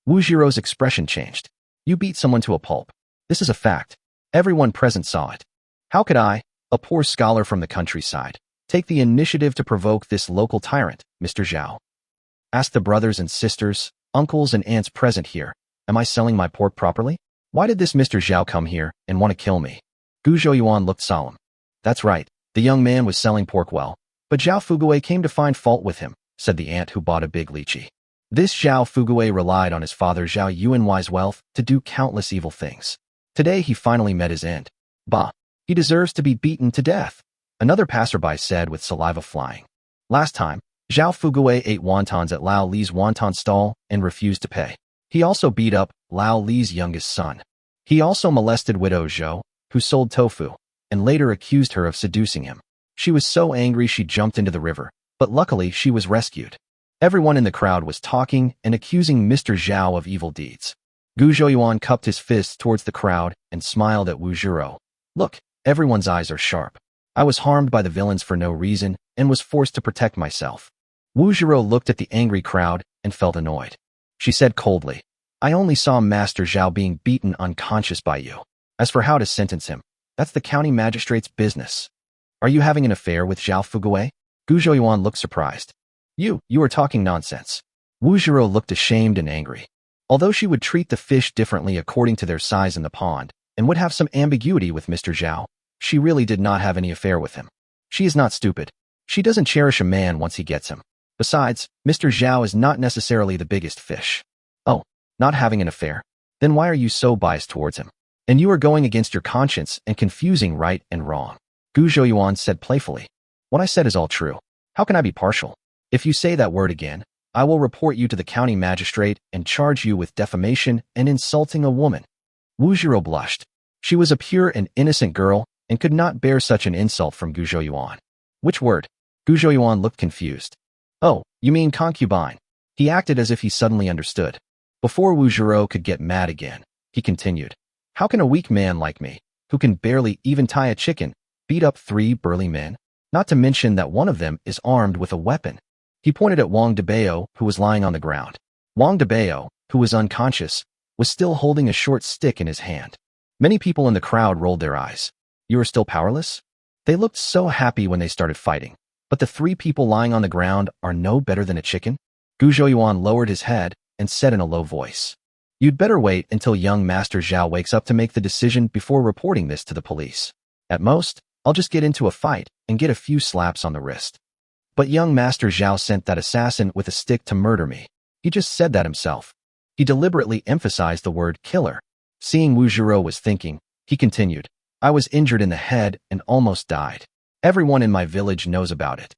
Wu Zhiro's expression changed. "You beat someone to a pulp. This is a fact. Everyone present saw it. How could I, a poor scholar from the countryside, take the initiative to provoke this local tyrant, Mr. Zhao?" Asked the brothers and sisters, uncles and aunts present here, "Am I selling my pork properly? Why did this Mr. Zhao come here and want to kill me?" Gu Zhouyuan looked solemn. "That's right, the young man was selling pork well, but Zhao Fugui came to find fault with him," said the aunt who bought a big lychee. This Zhao Fugui relied on his father Zhao Yuanwai's wealth to do countless evil things. Today he finally met his end. Bah, he deserves to be beaten to death, another passerby said with saliva flying. Last time, Zhao Fugui ate wontons at Lao Li's wonton stall and refused to pay. He also beat up Lao Li's youngest son. He also molested widow Zhou, who sold tofu, and later accused her of seducing him. She was so angry she jumped into the river, but luckily she was rescued. Everyone in the crowd was talking and accusing Mr. Zhao of evil deeds. Gu Zhouyuan cupped his fists towards the crowd and smiled at Wu Zhiro. Look, everyone's eyes are sharp. I was harmed by the villains for no reason and was forced to protect myself. Wu Zhiro looked at the angry crowd and felt annoyed. She said coldly, I only saw Master Zhao being beaten unconscious by you. As for how to sentence him, that's the county magistrate's business. Are you having an affair with Zhao Fugui? Gu Zhouyuan looked surprised. You are talking nonsense. Wu Zhiro looked ashamed and angry. Although she would treat the fish differently according to their size in the pond, and would have some ambiguity with Mr. Zhao, she really did not have any affair with him. She is not stupid. She doesn't cherish a man once he gets him. Besides, Mr. Zhao is not necessarily the biggest fish. Oh, not having an affair? Then why are you so biased towards him? And you are going against your conscience and confusing right and wrong. Gu Zhouyuan said playfully. What I said is all true. How can I be partial? If you say that word again, I will report you to the county magistrate and charge you with defamation and insulting a woman. Wu Zhiro blushed. She was a pure and innocent girl and could not bear such an insult from Gu Zhouyuan. Which word? Gu Zhouyuan looked confused. Oh, you mean concubine. He acted as if he suddenly understood. Before Wu Zhiro could get mad again, he continued. How can a weak man like me, who can barely even tie a chicken, beat up 3 burly men? Not to mention that one of them is armed with a weapon. He pointed at Wang Debao, who was lying on the ground. Wang Debao, who was unconscious, was still holding a short stick in his hand. Many people in the crowd rolled their eyes. You are still powerless? They looked so happy when they started fighting. But the 3 people lying on the ground are no better than a chicken? Gu Zhouyuan lowered his head and said in a low voice. You'd better wait until young Master Zhao wakes up to make the decision before reporting this to the police. At most, I'll just get into a fight and get a few slaps on the wrist. But young Master Zhao sent that assassin with a stick to murder me. He just said that himself. He deliberately emphasized the word killer. Seeing Wu Zhiro was thinking, he continued, I was injured in the head and almost died. Everyone in my village knows about it.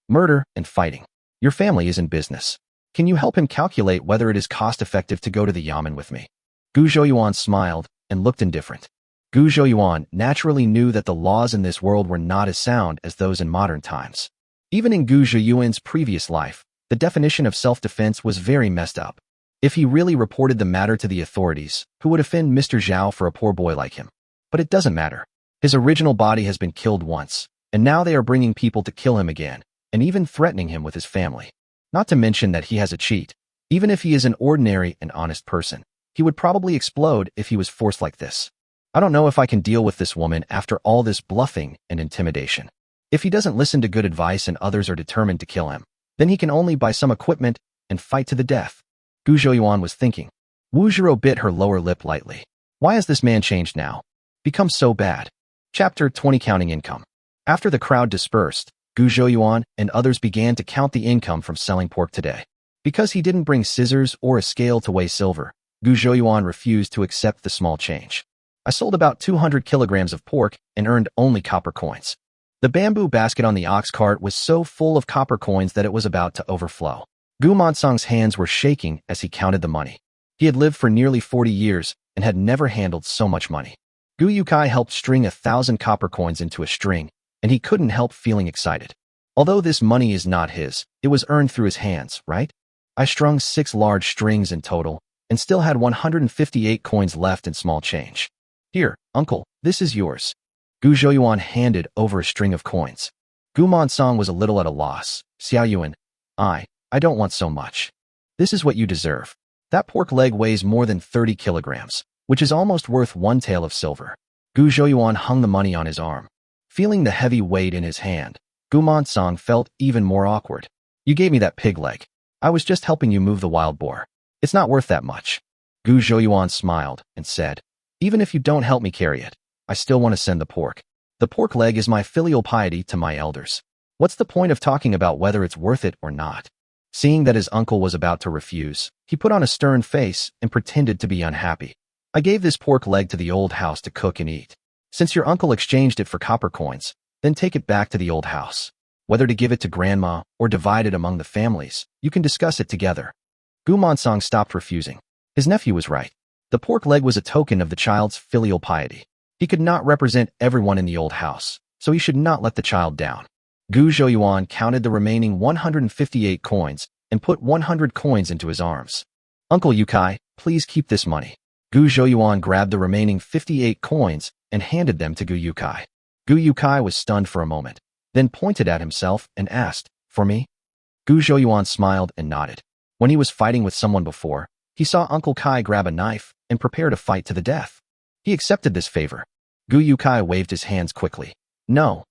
Murder and fighting. Your family is in business. Can you help him calculate whether it is cost-effective to go to the yamen with me? Gu Zhouyuan smiled and looked indifferent. Gu Zhouyuan naturally knew that the laws in this world were not as sound as those in modern times. Even in Gu Zhouyuan's previous life, the definition of self-defense was very messed up. If he really reported the matter to the authorities, who would offend Mr. Zhao for a poor boy like him? But it doesn't matter. His original body has been killed once, and now they are bringing people to kill him again, and even threatening him with his family. Not to mention that he has a cheat. Even if he is an ordinary and honest person, he would probably explode if he was forced like this. I don't know if I can deal with this woman after all this bluffing and intimidation. If he doesn't listen to good advice and others are determined to kill him, then he can only buy some equipment and fight to the death. Gu Zhouyuan was thinking. Wu Zhiro bit her lower lip lightly. Why has this man changed now? Become so bad. Chapter 20 Counting Income. After the crowd dispersed, Gu Zhouyuan and others began to count the income from selling pork today. Because he didn't bring scissors or a scale to weigh silver, Gu Zhouyuan refused to accept the small change. I sold about 200 kilograms of pork and earned only copper coins. The bamboo basket on the ox cart was so full of copper coins that it was about to overflow. Gu Monsong's hands were shaking as he counted the money. He had lived for nearly 40 years and had never handled so much money. Gu Yukai helped string 1,000 copper coins into a string, and he couldn't help feeling excited. Although this money is not his, it was earned through his hands, right? I strung 6 large strings in total, and still had 158 coins left in small change. Here, uncle, this is yours. Gu Zhouyuan handed over a string of coins. Gu Monsong was a little at a loss. Xiao Yuan, I don't want so much. This is what you deserve. That pork leg weighs more than 30 kilograms, which is almost worth 1 tael of silver. Gu Zhouyuan hung the money on his arm. Feeling the heavy weight in his hand, Gu Monsong felt even more awkward. You gave me that pig leg. I was just helping you move the wild boar. It's not worth that much. Gu Zhouyuan smiled and said, even if you don't help me carry it, I still want to send the pork. The pork leg is my filial piety to my elders. What's the point of talking about whether it's worth it or not? Seeing that his uncle was about to refuse, he put on a stern face and pretended to be unhappy. I gave this pork leg to the old house to cook and eat. Since your uncle exchanged it for copper coins, then take it back to the old house. Whether to give it to grandma or divide it among the families, you can discuss it together. Gu Monsong stopped refusing. His nephew was right. The pork leg was a token of the child's filial piety. He could not represent everyone in the old house, so he should not let the child down. Gu Zhouyuan counted the remaining 158 coins and put 100 coins into his arms. Uncle Yukai, please keep this money. Gu Zhouyuan grabbed the remaining 58 coins and handed them to Gu Yukai. Gu Yukai was stunned for a moment, then pointed at himself and asked, "For me?" Gu Zhouyuan smiled and nodded. When he was fighting with someone before, he saw Uncle Kai grab a knife and prepare to fight to the death. He accepted this favor. Gu Yukai waved his hands quickly. No,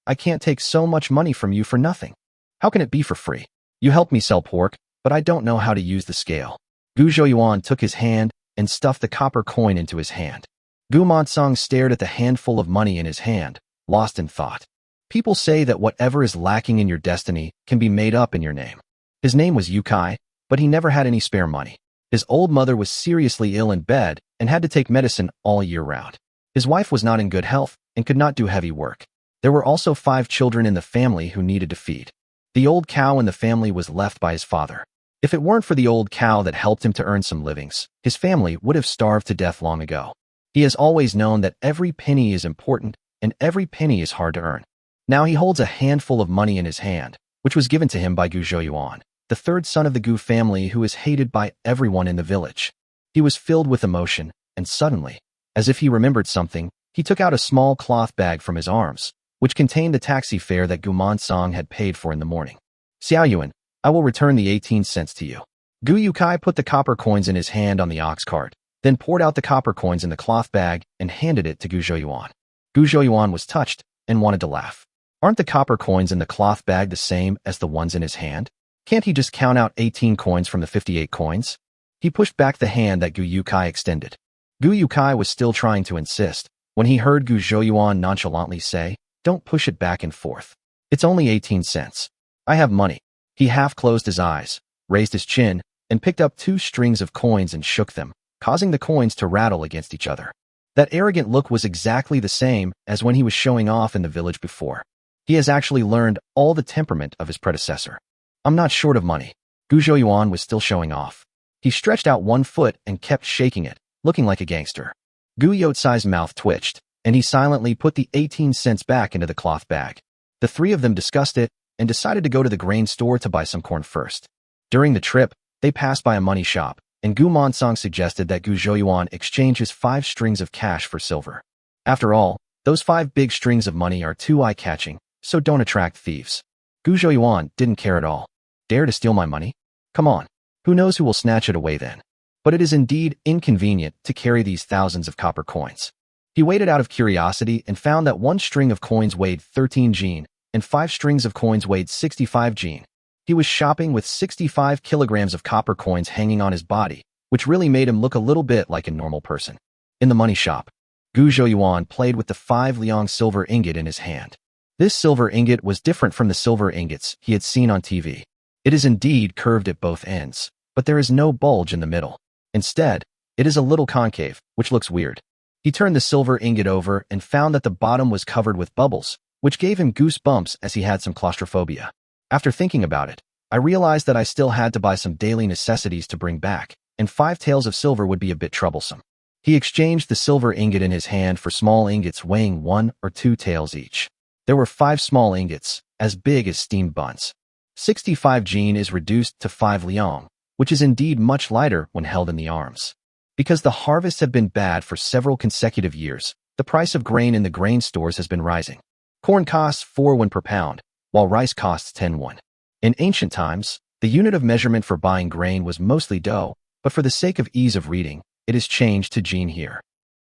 I can't take so much money from you for nothing. How can it be for free? You helped me sell pork, but I don't know how to use the scale. Gu Zhouyuan took his hand and stuffed the copper coin into his hand. Gu Monsong stared at the handful of money in his hand, lost in thought. People say that whatever is lacking in your destiny can be made up in your name. His name was Yukai, but he never had any spare money. His old mother was seriously ill in bed and had to take medicine all year round. His wife was not in good health and could not do heavy work. There were also 5 children in the family who needed to feed. The old cow in the family was left by his father. If it weren't for the old cow that helped him to earn some livings, his family would have starved to death long ago. He has always known that every penny is important and every penny is hard to earn. Now he holds a handful of money in his hand, which was given to him by Gu Zhouyuan, the third son of the Gu family who is hated by everyone in the village. He was filled with emotion, and suddenly, as if he remembered something, he took out a small cloth bag from his arms, which contained the taxi fare that Gu Monsong had paid for in the morning. "Xiaoyuan, I will return the 18 cents to you." Gu Yukai put the copper coins in his hand on the ox cart, then poured out the copper coins in the cloth bag and handed it to Gu Zhouyuan. Gu Zhouyuan was touched and wanted to laugh. Aren't the copper coins in the cloth bag the same as the ones in his hand? Can't he just count out 18 coins from the 58 coins? He pushed back the hand that Gu Yukai extended. Gu Yukai was still trying to insist when he heard Gu Zhouyuan nonchalantly say, "Don't push it back and forth. It's only 18 cents. I have money." He half closed his eyes, raised his chin, and picked up 2 strings of coins and shook them, causing the coins to rattle against each other. That arrogant look was exactly the same as when he was showing off in the village before. He has actually learned all the temperament of his predecessor. "I'm not short of money." Gu Zhouyuan was still showing off. He stretched out one foot and kept shaking it, looking like a gangster. Gu Yotsai's mouth twitched, and he silently put the 18 cents back into the cloth bag. The 3 of them discussed it and decided to go to the grain store to buy some corn first. During the trip, they passed by a money shop, and Gu Monsong suggested that Gu Zhouyuan exchange his 5 strings of cash for silver. After all, those 5 big strings of money are too eye-catching, so don't attract thieves. Gu Zhouyuan didn't care at all. Dare to steal my money? Come on. Who knows who will snatch it away then? But it is indeed inconvenient to carry these thousands of copper coins. He waited out of curiosity and found that 1 string of coins weighed 13 jin, and 5 strings of coins weighed 65 jin. He was shopping with 65 kilograms of copper coins hanging on his body, which really made him look a little bit like a normal person. In the money shop, Gu Zhouyuan played with the 5 liang silver ingot in his hand. This silver ingot was different from the silver ingots he had seen on TV. It is indeed curved at both ends, but there is no bulge in the middle. Instead, it is a little concave, which looks weird. He turned the silver ingot over and found that the bottom was covered with bubbles, which gave him goosebumps as he had some claustrophobia. After thinking about it, I realized that I still had to buy some daily necessities to bring back, and 5 taels of silver would be a bit troublesome. He exchanged the silver ingot in his hand for small ingots weighing 1 or 2 taels each. There were 5 small ingots, as big as steamed buns. 65 jin is reduced to 5 liang, which is indeed much lighter when held in the arms. Because the harvests have been bad for several consecutive years, the price of grain in the grain stores has been rising. Corn costs 4 won per pound, while rice costs 10 won. In ancient times, the unit of measurement for buying grain was mostly dough, but for the sake of ease of reading, it is changed to jin here.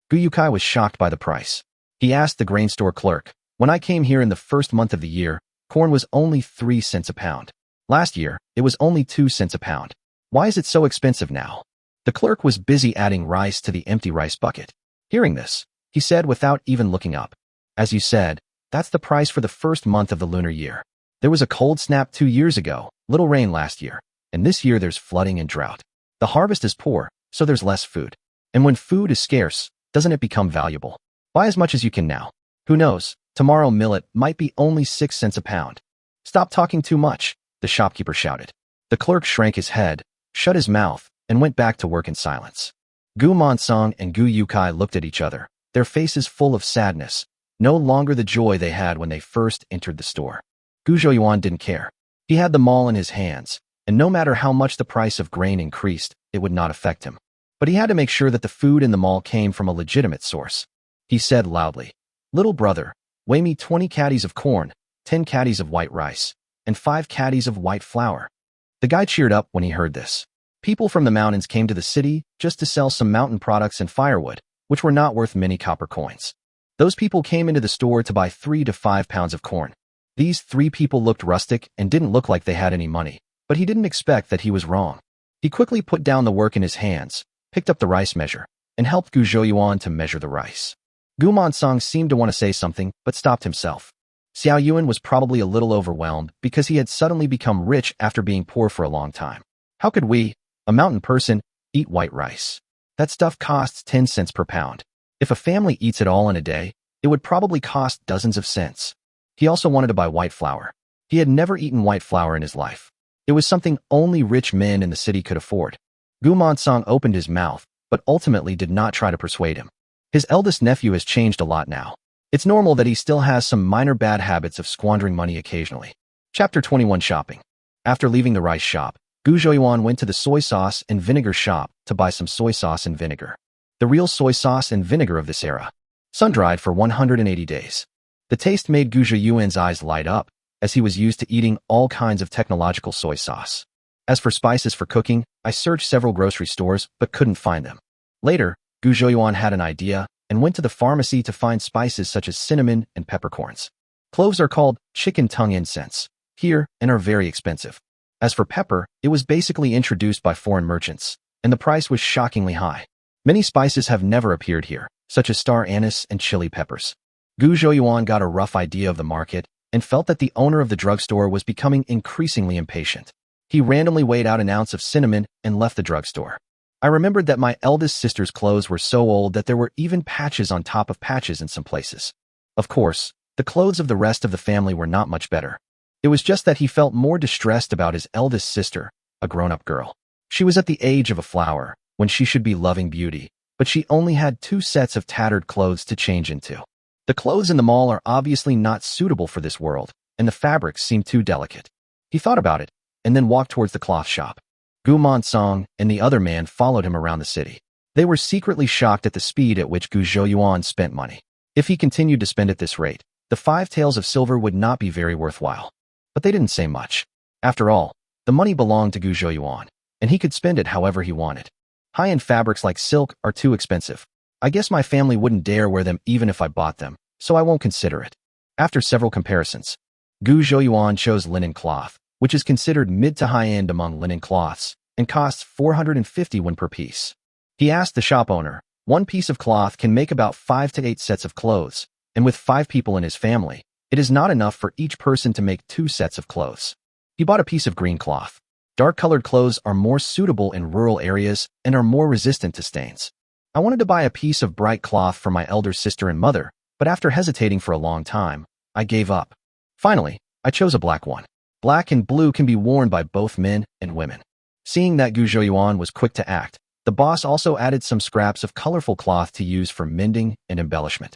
Gu Yukai was shocked by the price. He asked the grain store clerk, "When I came here in the first month of the year, corn was only 3 cents a pound. Last year, it was only 2 cents a pound. Why is it so expensive now?" The clerk was busy adding rice to the empty rice bucket. Hearing this, he said without even looking up, "As you said, that's the price for the first month of the lunar year. There was a cold snap 2 years ago, little rain last year, and this year there's flooding and drought. The harvest is poor, so there's less food. And when food is scarce, doesn't it become valuable? Buy as much as you can now. Who knows, tomorrow millet might be only 6 cents a pound." "Stop talking too much," the shopkeeper shouted. The clerk shrank his head, shut his mouth, and went back to work in silence. Gu Monsong and Gu Yukai looked at each other, their faces full of sadness, no longer the joy they had when they first entered the store. Gu Zhouyuan didn't care. He had the mall in his hands, and no matter how much the price of grain increased, it would not affect him. But he had to make sure that the food in the mall came from a legitimate source. He said loudly, "Little brother, weigh me 20 caddies of corn, 10 caddies of white rice, and 5 caddies of white flour." The guy cheered up when he heard this. People from the mountains came to the city just to sell some mountain products and firewood, which were not worth many copper coins. Those people came into the store to buy 3 to 5 pounds of corn. These 3 people looked rustic and didn't look like they had any money, but he didn't expect that he was wrong. He quickly put down the work in his hands, picked up the rice measure, and helped Gu Zhouyuan to measure the rice. Gu Monsong seemed to want to say something, but stopped himself. Xiao Yuan was probably a little overwhelmed because he had suddenly become rich after being poor for a long time. How could we, a mountain person, eat white rice? That stuff costs 10 cents per pound. If a family eats it all in a day, it would probably cost dozens of cents. He also wanted to buy white flour. He had never eaten white flour in his life. It was something only rich men in the city could afford. Gu Monsong opened his mouth, but ultimately did not try to persuade him. His eldest nephew has changed a lot now. It's normal that he still has some minor bad habits of squandering money occasionally. Chapter 21 Shopping. After leaving the rice shop, Gu Zhouyuan went to the soy sauce and vinegar shop to buy some soy sauce and vinegar. The real soy sauce and vinegar of this era. Sun-dried for 180 days. The taste made Gu Zhouyuan's eyes light up, as he was used to eating all kinds of technological soy sauce. As for spices for cooking, I searched several grocery stores but couldn't find them. Later, Gu Zhouyuan had an idea and went to the pharmacy to find spices such as cinnamon and peppercorns. Cloves are called chicken tongue incense here and are very expensive. As for pepper, it was basically introduced by foreign merchants, and the price was shockingly high. Many spices have never appeared here, such as star anise and chili peppers. Gu Zhouyuan got a rough idea of the market and felt that the owner of the drugstore was becoming increasingly impatient. He randomly weighed out an ounce of cinnamon and left the drugstore. I remembered that my eldest sister's clothes were so old that there were even patches on top of patches in some places. Of course, the clothes of the rest of the family were not much better. It was just that he felt more distressed about his eldest sister, a grown-up girl. She was at the age of a flower, when she should be loving beauty, but she only had 2 sets of tattered clothes to change into. The clothes in the mall are obviously not suitable for this world, and the fabrics seemed too delicate. He thought about it, and then walked towards the cloth shop. Gu Monsong and the other man followed him around the city. They were secretly shocked at the speed at which Gu Zhouyuan spent money. If he continued to spend at this rate, the 5 taels of silver would not be very worthwhile. But they didn't say much. After all, the money belonged to Gu Zhouyuan, and he could spend it however he wanted. High-end fabrics like silk are too expensive. I guess my family wouldn't dare wear them even if I bought them, so I won't consider it. After several comparisons, Gu Zhouyuan chose linen cloth, which is considered mid to high-end among linen cloths, and costs 450 won per piece. He asked the shop owner, one piece of cloth can make about 5 to 8 sets of clothes, and with 5 people in his family, it is not enough for each person to make 2 sets of clothes. He bought a piece of green cloth. Dark-colored clothes are more suitable in rural areas and are more resistant to stains. I wanted to buy a piece of bright cloth for my elder sister and mother, but after hesitating for a long time, I gave up. Finally, I chose a black one. Black and blue can be worn by both men and women. Seeing that Gu Zhouyuan was quick to act, the boss also added some scraps of colorful cloth to use for mending and embellishment.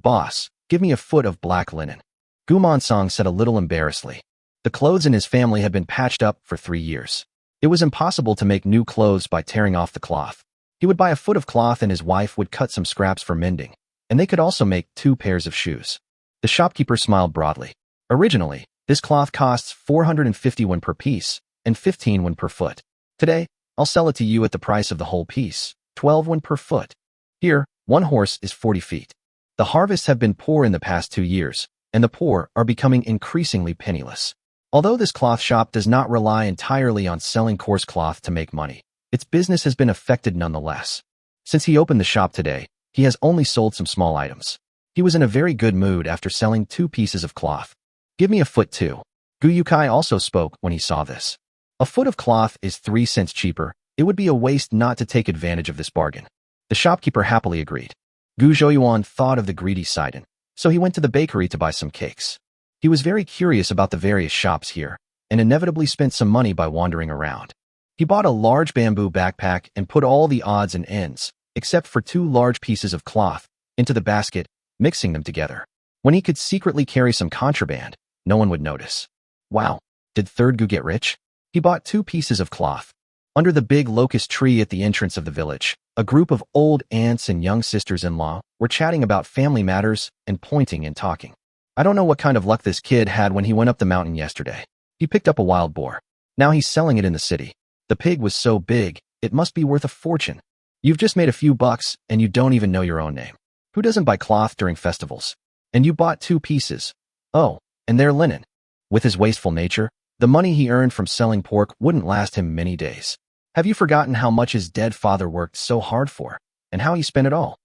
Boss, give me a foot of black linen. Gu Monsong said a little embarrassedly. The clothes in his family had been patched up for 3 years. It was impossible to make new clothes by tearing off the cloth. He would buy a foot of cloth and his wife would cut some scraps for mending, and they could also make 2 pairs of shoes. The shopkeeper smiled broadly. Originally, this cloth costs 450 won per piece and 15 won per foot. Today, I'll sell it to you at the price of the whole piece, 12 won per foot. Here, 1 horse is 40 feet. The harvests have been poor in the past 2 years, and the poor are becoming increasingly penniless. Although this cloth shop does not rely entirely on selling coarse cloth to make money, its business has been affected nonetheless. Since he opened the shop today, he has only sold some small items. He was in a very good mood after selling 2 pieces of cloth. Give me a foot too. Gu Yukai also spoke when he saw this. A foot of cloth is 3 cents cheaper. It would be a waste not to take advantage of this bargain. The shopkeeper happily agreed. Gu Zhouyuan thought of the greedy Sidon, so he went to the bakery to buy some cakes. He was very curious about the various shops here, and inevitably spent some money by wandering around. He bought a large bamboo backpack and put all the odds and ends, except for 2 large pieces of cloth, into the basket, mixing them together. When he could secretly carry some contraband, no one would notice. Wow, did Third Gu get rich? He bought 2 pieces of cloth. Under the big locust tree at the entrance of the village, a group of old aunts and young sisters-in-law were chatting about family matters and pointing and talking. I don't know what kind of luck this kid had when he went up the mountain yesterday. He picked up a wild boar. Now he's selling it in the city. The pig was so big, it must be worth a fortune. You've just made a few bucks and you don't even know your own name. Who doesn't buy cloth during festivals? And you bought 2 pieces. Oh, and they're linen. With his wasteful nature, the money he earned from selling pork wouldn't last him many days. Have you forgotten how much his dead father worked so hard for, and how he spent it all?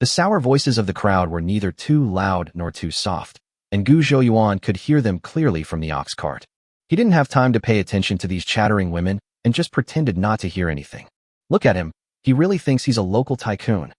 The sour voices of the crowd were neither too loud nor too soft, and Gu Zhouyuan could hear them clearly from the ox cart. He didn't have time to pay attention to these chattering women and just pretended not to hear anything. Look at him, he really thinks he's a local tycoon.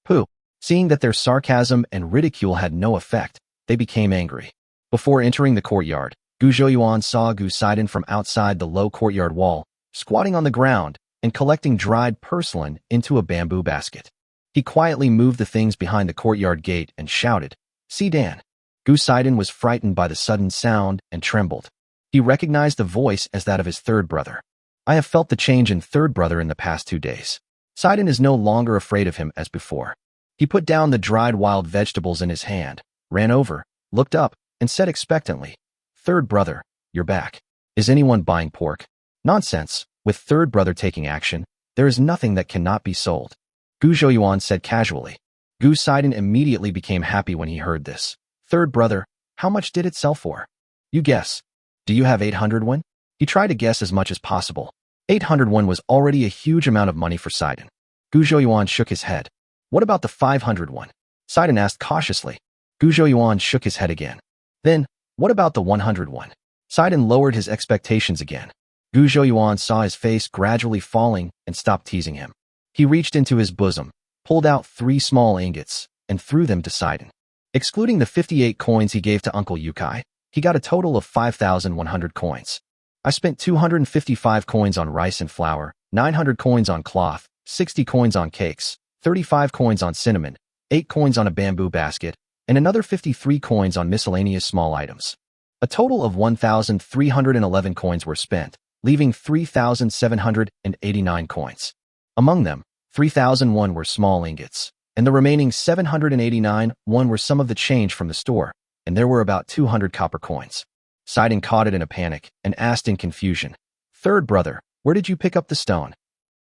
Pooh. Seeing that their sarcasm and ridicule had no effect, they became angry. Before entering the courtyard, Gu Zhouyuan saw Gu Sidon from outside the low courtyard wall, squatting on the ground and collecting dried purslane into a bamboo basket. He quietly moved the things behind the courtyard gate and shouted, "See Dan." Gu Sidon was frightened by the sudden sound and trembled. He recognized the voice as that of his third brother. I have felt the change in third brother in the past 2 days. Sidon is no longer afraid of him as before. He put down the dried wild vegetables in his hand, ran over, looked up, and said expectantly, "Third brother, you're back. Is anyone buying pork?" "Nonsense. With third brother taking action, there is nothing that cannot be sold," Gu Zhouyuan said casually. Gu Sidon immediately became happy when he heard this. "Third brother, how much did it sell for?" "You guess. Do you have 800 won?" He tried to guess as much as possible. 800 won was already a huge amount of money for Sidon. Gu Zhouyuan shook his head. "What about the 500 won?" Sidon asked cautiously. Gu Zhouyuan shook his head again. "Then, what about the 100 won?" Sidon lowered his expectations again. Gu Zhouyuan saw his face gradually falling and stopped teasing him. He reached into his bosom, pulled out 3 small ingots, and threw them to Sidon. Excluding the 58 coins he gave to Uncle Yukai, he got a total of 5,100 coins. "I spent 255 coins on rice and flour, 900 coins on cloth, 60 coins on cakes, 35 coins on cinnamon, 8 coins on a bamboo basket, and another 53 coins on miscellaneous small items. A total of 1,311 coins were spent, leaving 3,789 coins. Among them, 3,001 were small ingots, and the remaining 789 were some of the change from the store, and there were about 200 copper coins." Sidon caught it in a panic and asked in confusion, "Third brother, where did you pick up the stone?"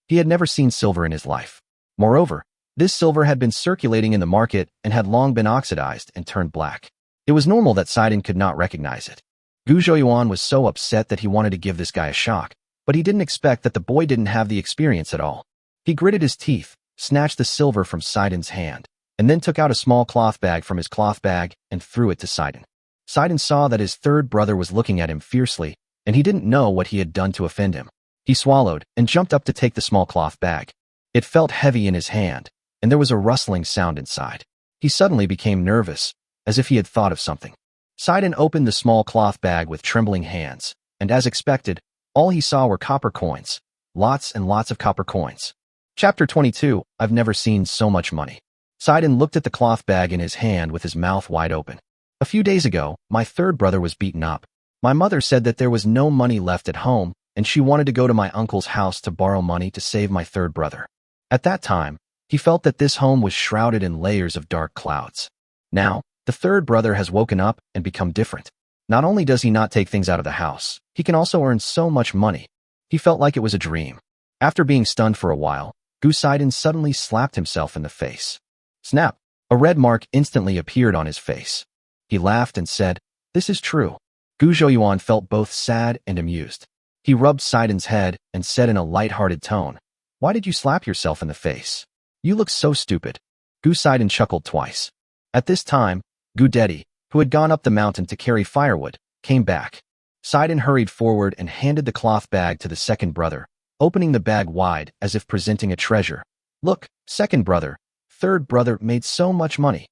He had never seen silver in his life. Moreover, this silver had been circulating in the market and had long been oxidized and turned black. It was normal that Sidon could not recognize it. Gu Zhouyuan was so upset that he wanted to give this guy a shock, but he didn't expect that the boy didn't have the experience at all. He gritted his teeth, snatched the silver from Sidon's hand, and then took out a small cloth bag from his cloth bag and threw it to Sidon. Sidon saw that his third brother was looking at him fiercely, and he didn't know what he had done to offend him. He swallowed and jumped up to take the small cloth bag. It felt heavy in his hand, and there was a rustling sound inside. He suddenly became nervous, as if he had thought of something. Sidon opened the small cloth bag with trembling hands, and as expected, all he saw were copper coins. Lots and lots of copper coins. Chapter 22, I've never seen so much money. Sidon looked at the cloth bag in his hand with his mouth wide open. "A few days ago, my third brother was beaten up. My mother said that there was no money left at home, and she wanted to go to my uncle's house to borrow money to save my third brother. At that time, he felt that this home was shrouded in layers of dark clouds. Now, the third brother has woken up and become different. Not only does he not take things out of the house, he can also earn so much money. He felt like it was a dream." After being stunned for a while, Gu Sidon suddenly slapped himself in the face. Snap! A red mark instantly appeared on his face. He laughed and said, "This is true." Gu Zhouyuan felt both sad and amused. He rubbed Sidon's head and said in a light-hearted tone, "Why did you slap yourself in the face? You look so stupid." Gu Sidon chuckled twice. At this time, Gu Dedi, who had gone up the mountain to carry firewood, came back. Sidon hurried forward and handed the cloth bag to the second brother, opening the bag wide as if presenting a treasure. "Look, second brother, third brother made so much money."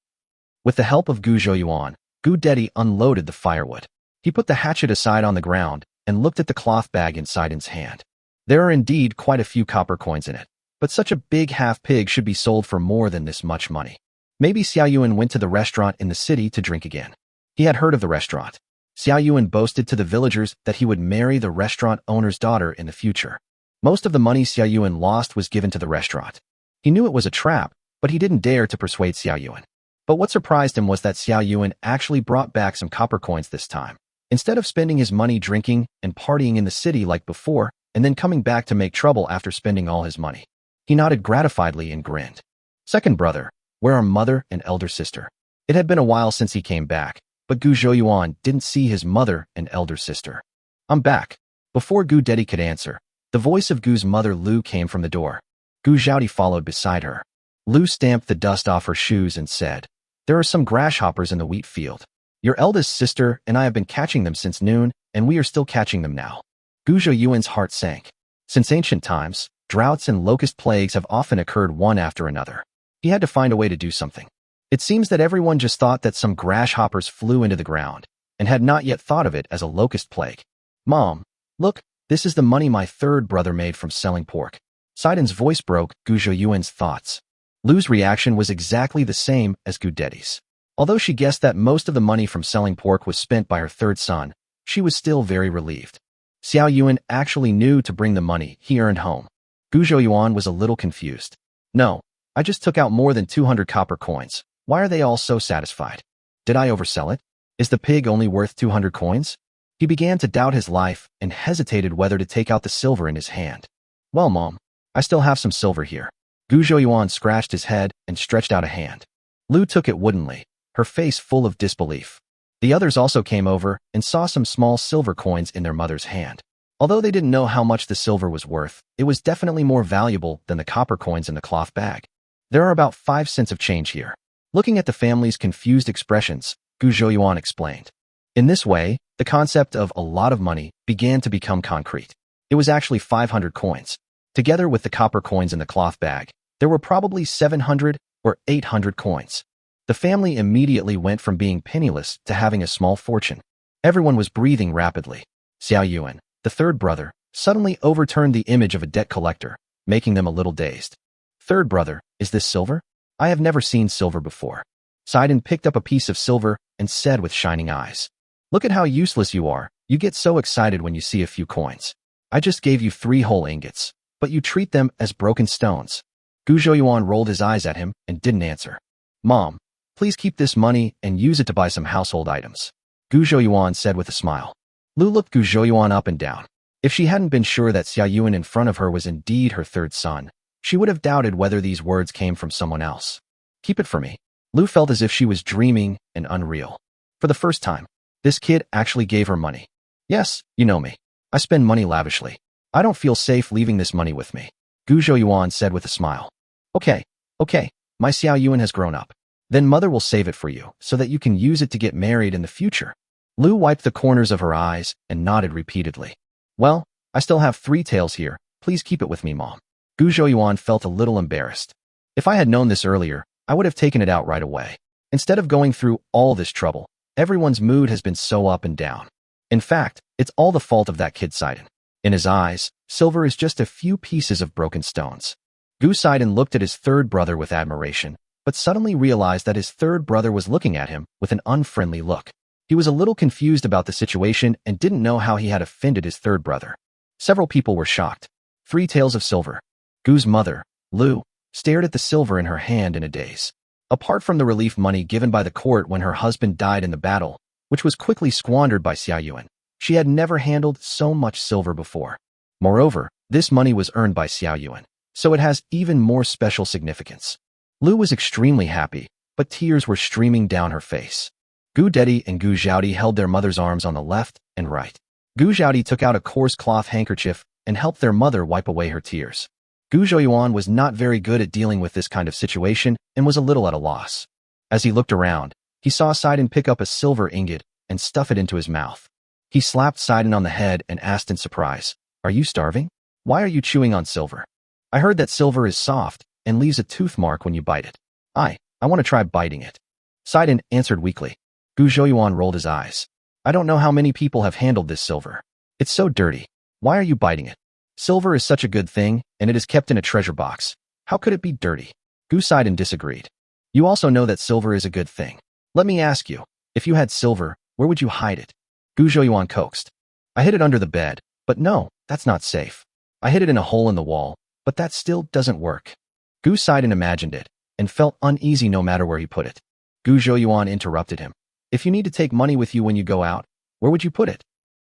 With the help of Gu Zhouyuan, Gu Dedi unloaded the firewood. He put the hatchet aside on the ground and looked at the cloth bag in Sidon's hand. There are indeed quite a few copper coins in it, but such a big half-pig should be sold for more than this much money. Maybe Xiao Yuan went to the restaurant in the city to drink again. He had heard of the restaurant. Xiao Yuan boasted to the villagers that he would marry the restaurant owner's daughter in the future. Most of the money Xiao Yuan lost was given to the restaurant. He knew it was a trap, but he didn't dare to persuade Xiao Yuan. But what surprised him was that Xiao Yuan actually brought back some copper coins this time. Instead of spending his money drinking and partying in the city like before, and then coming back to make trouble after spending all his money. He nodded gratifiedly and grinned. Second brother, where are mother and elder sister? It had been a while since he came back, but Gu Zhouyuan didn't see his mother and elder sister. I'm back. Before Gu Dedi could answer, the voice of Gu's mother Lu came from the door. Gu Zhaodi followed beside her. Lu stamped the dust off her shoes and said, there are some grasshoppers in the wheat field. Your eldest sister and I have been catching them since noon, and we are still catching them now. Gu Zhouyuan's heart sank. Since ancient times, droughts and locust plagues have often occurred one after another. He had to find a way to do something. It seems that everyone just thought that some grasshoppers flew into the ground, and had not yet thought of it as a locust plague. Mom, look, this is the money my third brother made from selling pork. Saiden's voice broke Gu Zhouyuan's thoughts. Lu's reaction was exactly the same as Gu Dedi's. Although she guessed that most of the money from selling pork was spent by her third son, she was still very relieved. Xiao Yuan actually knew to bring the money he earned home. Gu Zhouyuan was a little confused. No, I just took out more than 200 copper coins. Why are they all so satisfied? Did I oversell it? Is the pig only worth 200 coins? He began to doubt his life and hesitated whether to take out the silver in his hand. Well, Mom, I still have some silver here. Gu Zhouyuan scratched his head and stretched out a hand. Lu took it woodenly, her face full of disbelief. The others also came over and saw some small silver coins in their mother's hand. Although they didn't know how much the silver was worth, it was definitely more valuable than the copper coins in the cloth bag. There are about 5 cents of change here. Looking at the family's confused expressions, Gu Zhouyuan explained. In this way, the concept of a lot of money began to become concrete. It was actually 500 coins. Together with the copper coins in the cloth bag, there were probably 700 or 800 coins. The family immediately went from being penniless to having a small fortune. Everyone was breathing rapidly. Xiao Yuan, the third brother, suddenly overturned the image of a debt collector, making them a little dazed. Third brother, is this silver? I have never seen silver before. Saiden picked up a piece of silver and said with shining eyes. Look at how useless you are. You get so excited when you see a few coins. I just gave you 3 whole ingots, but you treat them as broken stones. Gu Zhouyuan rolled his eyes at him and didn't answer. Mom, please keep this money and use it to buy some household items. Gu Zhouyuan said with a smile. Lu looked Gu Zhouyuan up and down. If she hadn't been sure that Xiao Yuan in front of her was indeed her third son, she would have doubted whether these words came from someone else. Keep it for me. Lu felt as if she was dreaming and unreal. For the first time, this kid actually gave her money. Yes, you know me. I spend money lavishly. I don't feel safe leaving this money with me. Gu Zhouyuan said with a smile. Okay, my Xiao Yuan has grown up. Then mother will save it for you so that you can use it to get married in the future. Lu wiped the corners of her eyes and nodded repeatedly. Well, I still have 3 taels here. Please keep it with me, Mom. Gu Zhouyuan felt a little embarrassed. If I had known this earlier, I would have taken it out right away. Instead of going through all this trouble, everyone's mood has been so up and down. In fact, it's all the fault of that kid Saiden. In his eyes, silver is just a few pieces of broken stones. Gu Saiden looked at his third brother with admiration, but suddenly realized that his third brother was looking at him with an unfriendly look. He was a little confused about the situation and didn't know how he had offended his third brother. Several people were shocked. 3 taels of silver. Gu's mother, Lu, stared at the silver in her hand in a daze. Apart from the relief money given by the court when her husband died in the battle, which was quickly squandered by Xiao Yuan, she had never handled so much silver before. Moreover, this money was earned by Xiao Yuan, so it has even more special significance. Lu was extremely happy, but tears were streaming down her face. Gu Dedi and Gu Zhaodi held their mother's arms on the left and right. Gu Zhaodi took out a coarse cloth handkerchief and helped their mother wipe away her tears. Gu Zhouyuan was not very good at dealing with this kind of situation and was a little at a loss. As he looked around, he saw Saiden pick up a silver ingot and stuff it into his mouth. He slapped Saiden on the head and asked in surprise, "Are you starving? Why are you chewing on silver? I heard that silver is soft and leaves a tooth mark when you bite it. I want to try biting it." Saiden answered weakly. Gu Zhouyuan rolled his eyes. "I don't know how many people have handled this silver. It's so dirty. Why are you biting it?" Silver is such a good thing, and it is kept in a treasure box. How could it be dirty? Gu sighed and disagreed. You also know that silver is a good thing. Let me ask you, if you had silver, where would you hide it? Gu Zhouyuan coaxed. I hid it under the bed, but no, that's not safe. I hid it in a hole in the wall, but that still doesn't work. Gu sighed and imagined it, and felt uneasy no matter where he put it. Gu Zhouyuan interrupted him. If you need to take money with you when you go out, where would you put it?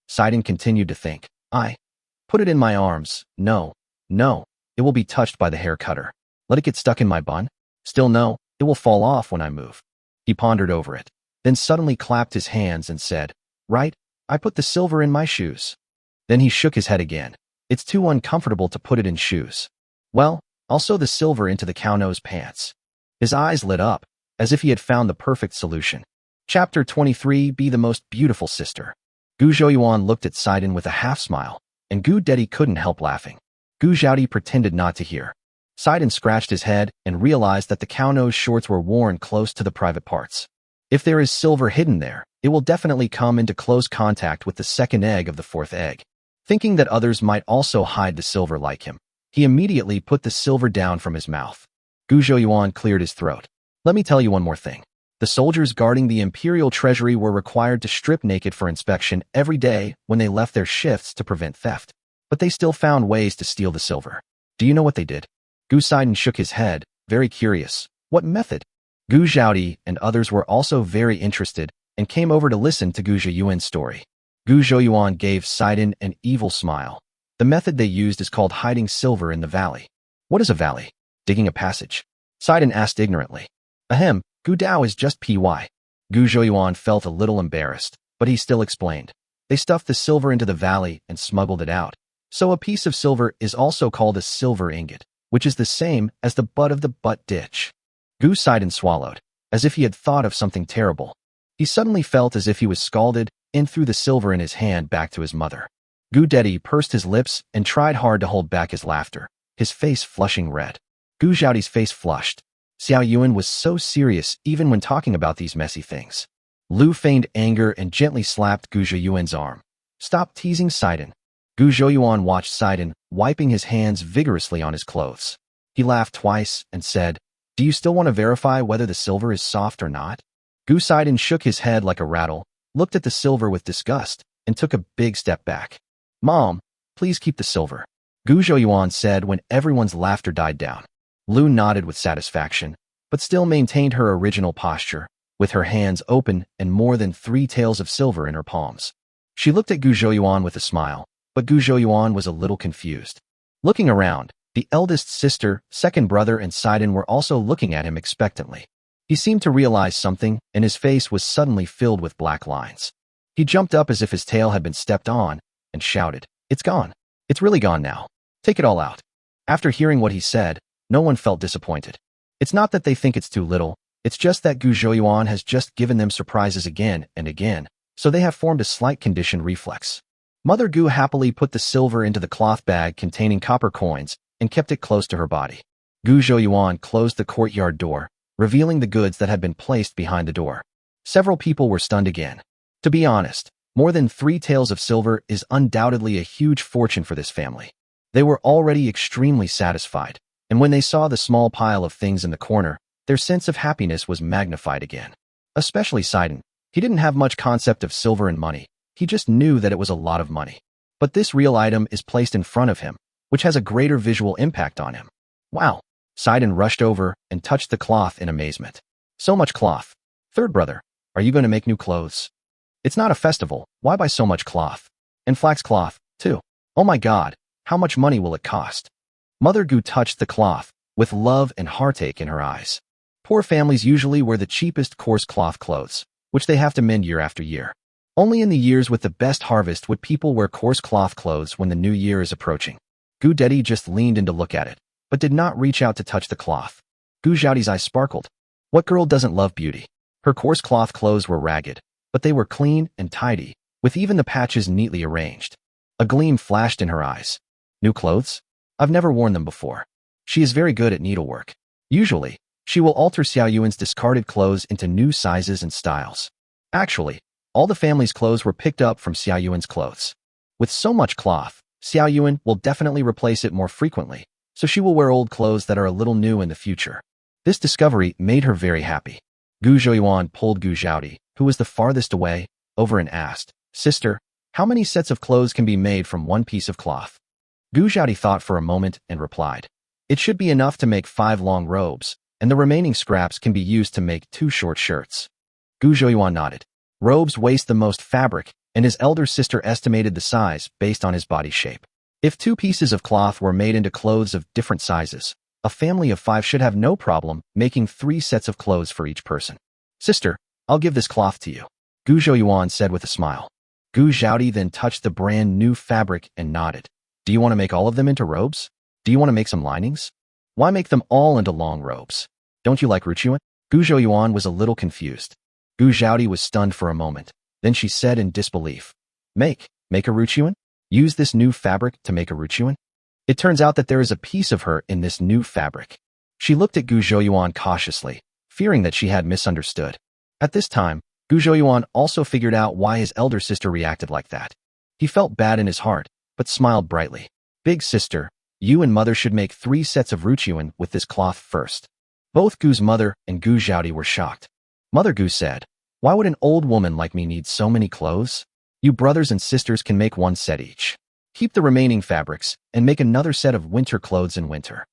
Sidon continued to think. I put it in my arms. No, it will be touched by the hair cutter. Let it get stuck in my bun? Still no, it will fall off when I move. He pondered over it, then suddenly clapped his hands and said, Right, I put the silver in my shoes. Then he shook his head again. It's too uncomfortable to put it in shoes. Well, I'll sew the silver into the cow-nose pants. His eyes lit up, as if he had found the perfect solution. Chapter 23, Be the Most Beautiful Sister. Gu Zhouyuan looked at Sidon with a half-smile, and Gu Dedi couldn't help laughing. Gu Zhaodi pretended not to hear. Sidon scratched his head and realized that the cow-nose shorts were worn close to the private parts. If there is silver hidden there, it will definitely come into close contact with the second egg of the fourth egg. Thinking that others might also hide the silver like him, he immediately put the silver down from his mouth. Gu Zhouyuan cleared his throat. Let me tell you one more thing. The soldiers guarding the imperial treasury were required to strip naked for inspection every day when they left their shifts to prevent theft. But they still found ways to steal the silver. Do you know what they did? Gu Sidon shook his head, very curious. What method? Gu Zhaodi and others were also very interested and came over to listen to Gu Zhouyuan's story. Gu Zhouyuan gave Sidon an evil smile. The method they used is called hiding silver in the valley. What is a valley? Digging a passage? Sidon asked ignorantly. Ahem, Gu Dao is just PY. Gu Zhouyuan felt a little embarrassed, but he still explained. They stuffed the silver into the valley and smuggled it out. So a piece of silver is also called a silver ingot, which is the same as the butt of the butt ditch. Gu Sidon swallowed, as if he had thought of something terrible. He suddenly felt as if he was scalded and threw the silver in his hand back to his mother. Gu Dedi pursed his lips and tried hard to hold back his laughter, his face flushing red. Gu Zhaodi's face flushed. Xiao Yuan was so serious even when talking about these messy things. Lu feigned anger and gently slapped Gu Zhouyuan's arm. Stop teasing Sidon. Gu Zhouyuan watched Sidon, wiping his hands vigorously on his clothes. He laughed twice and said, Do you still want to verify whether the silver is soft or not? Gu Sidon shook his head like a rattle, looked at the silver with disgust, and took a big step back. Mom, please keep the silver. Gu Zhouyuan said when everyone's laughter died down. Lu nodded with satisfaction, but still maintained her original posture, with her hands open and more than 3 taels of silver in her palms. She looked at Gu Zhouyuan with a smile, but Gu Zhouyuan was a little confused. Looking around, the eldest sister, second brother, and Sidon were also looking at him expectantly. He seemed to realize something, and his face was suddenly filled with black lines. He jumped up as if his tail had been stepped on, and shouted, It's gone. It's really gone now. Take it all out. After hearing what he said, no one felt disappointed. It's not that they think it's too little, it's just that Gu Zhouyuan has just given them surprises again and again, so they have formed a slight conditioned reflex. Mother Gu happily put the silver into the cloth bag containing copper coins and kept it close to her body. Gu Zhouyuan closed the courtyard door, revealing the goods that had been placed behind the door. Several people were stunned again. To be honest, more than 3 taels of silver is undoubtedly a huge fortune for this family. They were already extremely satisfied, and when they saw the small pile of things in the corner, their sense of happiness was magnified again. Especially Sidon. He didn't have much concept of silver and money. He just knew that it was a lot of money. But this real item is placed in front of him, which has a greater visual impact on him. Wow! Sidon rushed over and touched the cloth in amazement. So much cloth. Third brother, are you going to make new clothes? It's not a festival, why buy so much cloth? And flax cloth, too. Oh my god, how much money will it cost? Mother Gu touched the cloth, with love and heartache in her eyes. Poor families usually wear the cheapest coarse cloth clothes, which they have to mend year after year. Only in the years with the best harvest would people wear coarse cloth clothes when the new year is approaching. Gu Dedi just leaned in to look at it, but did not reach out to touch the cloth. Gu Zhaodi's eyes sparkled. What girl doesn't love beauty? Her coarse cloth clothes were ragged, but they were clean and tidy, with even the patches neatly arranged. A gleam flashed in her eyes. New clothes? I've never worn them before. She is very good at needlework. Usually, she will alter Xiao Yuan's discarded clothes into new sizes and styles. Actually, all the family's clothes were picked up from Xiao Yuan's clothes. With so much cloth, Xiao Yuan will definitely replace it more frequently, so she will wear old clothes that are a little new in the future. This discovery made her very happy. Gu Zhouyuan pulled Gu Zhaodi, who was the farthest away, over and asked, "Sister, how many sets of clothes can be made from one piece of cloth?" Gu Zhaodi thought for a moment and replied, "It should be enough to make 5 long robes, and the remaining scraps can be used to make 2 short shirts." Gu Zhouyuan nodded. Robes waste the most fabric, and his elder sister estimated the size based on his body shape. If 2 pieces of cloth were made into clothes of different sizes, a family of 5 should have no problem making 3 sets of clothes for each person. "Sister, I'll give this cloth to you," Gu Zhouyuan said with a smile. Gu Zhaodi then touched the brand new fabric and nodded. "Do you want to make all of them into robes? Do you want to make some linings? Why make them all into long robes? Don't you like Ruchuan?" Gu Zhouyuan was a little confused. Gu Zhaodi was stunned for a moment. Then she said in disbelief, Make a Ruchuan? Use this new fabric to make a Ruchuan?" It turns out that there is a piece of her in this new fabric. She looked at Gu Zhouyuan cautiously, fearing that she had misunderstood. At this time, Gu Zhouyuan also figured out why his elder sister reacted like that. He felt bad in his heart, but smiled brightly. "Big sister, you and mother should make 3 sets of Ruchuan with this cloth first." Both Gu's mother and Gu Zhaodi were shocked. Mother Gu said, "Why would an old woman like me need so many clothes? You brothers and sisters can make 1 set each. Keep the remaining fabrics and make another set of winter clothes in winter."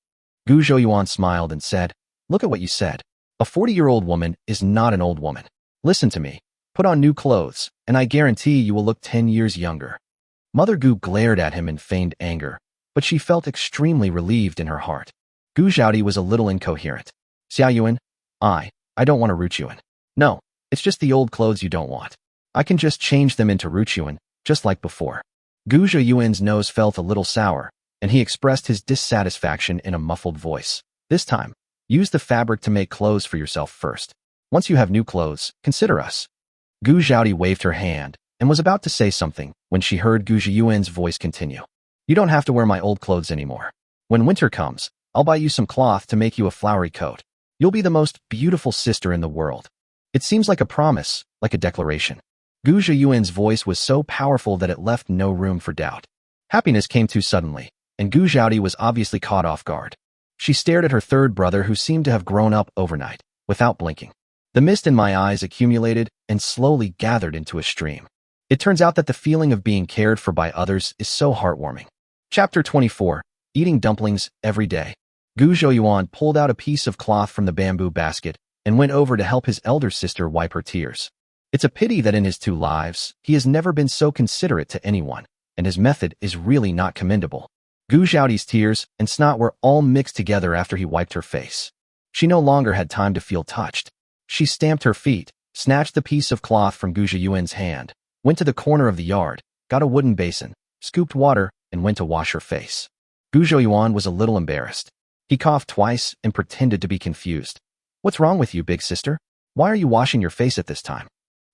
Gu Zhouyuan smiled and said, "Look at what you said. A 40-year-old woman is not an old woman. Listen to me. Put on new clothes, and I guarantee you will look 10 years younger." Mother Gu glared at him in feigned anger, but she felt extremely relieved in her heart. Gu Zhaodi was a little incoherent. "Xiao Yuan, I don't want a Ruchuan. No, it's just the old clothes you don't want. I can just change them into Ruchuan, just like before." Gu Zhouyuan's nose felt a little sour, and he expressed his dissatisfaction in a muffled voice. "This time, use the fabric to make clothes for yourself first. Once you have new clothes, consider us." Gu Zhaodi waved her hand and was about to say something when she heard Gu Zhouyuan's voice continue. "You don't have to wear my old clothes anymore. When winter comes, I'll buy you some cloth to make you a flowery coat. You'll be the most beautiful sister in the world." It seems like a promise, like a declaration. Gu Zhouyuan's voice was so powerful that it left no room for doubt. Happiness came too suddenly, and Gu Zhaodi was obviously caught off guard. She stared at her third brother who seemed to have grown up overnight, without blinking. The mist in my eyes accumulated and slowly gathered into a stream. It turns out that the feeling of being cared for by others is so heartwarming. Chapter 24. Eating dumplings every day. Gu Zhouyuan pulled out a piece of cloth from the bamboo basket and went over to help his elder sister wipe her tears. It's a pity that in his 2 lives, he has never been so considerate to anyone, and his method is really not commendable. Gu Zhaodi's tears and snot were all mixed together after he wiped her face. She no longer had time to feel touched. She stamped her feet, snatched the piece of cloth from Gu Zhouyuan's hand, went to the corner of the yard, got a wooden basin, scooped water, and went to wash her face. Gu Zhouyuan was a little embarrassed. He coughed twice and pretended to be confused. "What's wrong with you, big sister? Why are you washing your face at this time?"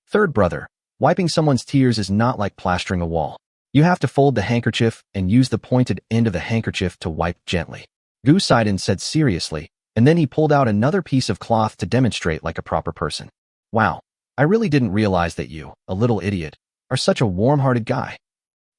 Third brother, wiping someone's tears is not like plastering a wall. You have to fold the handkerchief and use the pointed end of the handkerchief to wipe gently. Gu Sidon said seriously, and then he pulled out another piece of cloth to demonstrate like a proper person. "Wow, I really didn't realize that you, a little idiot, are such a warm-hearted guy,"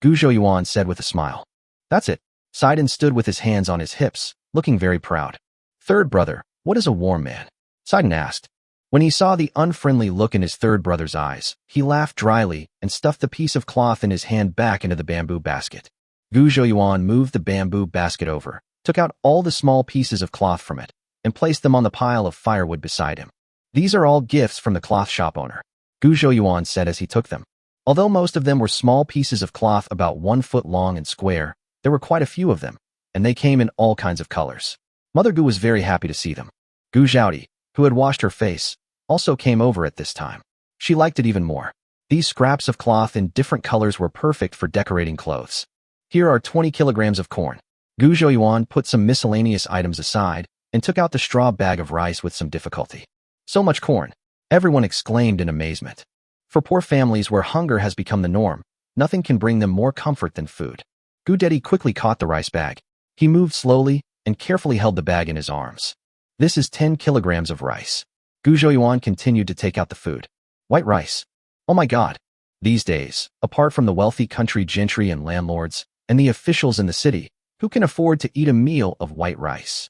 Gu Zhouyuan said with a smile. "That's it." Sidon stood with his hands on his hips, looking very proud. "Third brother, what is a warm man?" Sidon asked. When he saw the unfriendly look in his third brother's eyes, he laughed dryly and stuffed the piece of cloth in his hand back into the bamboo basket. Gu Zhouyuan moved the bamboo basket over, took out all the small pieces of cloth from it, and placed them on the pile of firewood beside him. "These are all gifts from the cloth shop owner," Gu Zhouyuan said as he took them. Although most of them were small pieces of cloth about 1 foot long and square, there were quite a few of them, and they came in all kinds of colors. Mother Gu was very happy to see them. Gu Zhaodi, who had washed her face, also came over at this time. She liked it even more. These scraps of cloth in different colors were perfect for decorating clothes. "Here are 20 kilograms of corn." Gu Zhouyuan put some miscellaneous items aside and took out the straw bag of rice with some difficulty. "So much corn," everyone exclaimed in amazement. For poor families where hunger has become the norm, nothing can bring them more comfort than food. Gu Dedi quickly caught the rice bag. He moved slowly and carefully held the bag in his arms. "This is 10 kilograms of rice." Gu Zhouyuan continued to take out the food. "White rice. Oh my god." These days, apart from the wealthy country gentry and landlords, and the officials in the city, who can afford to eat a meal of white rice.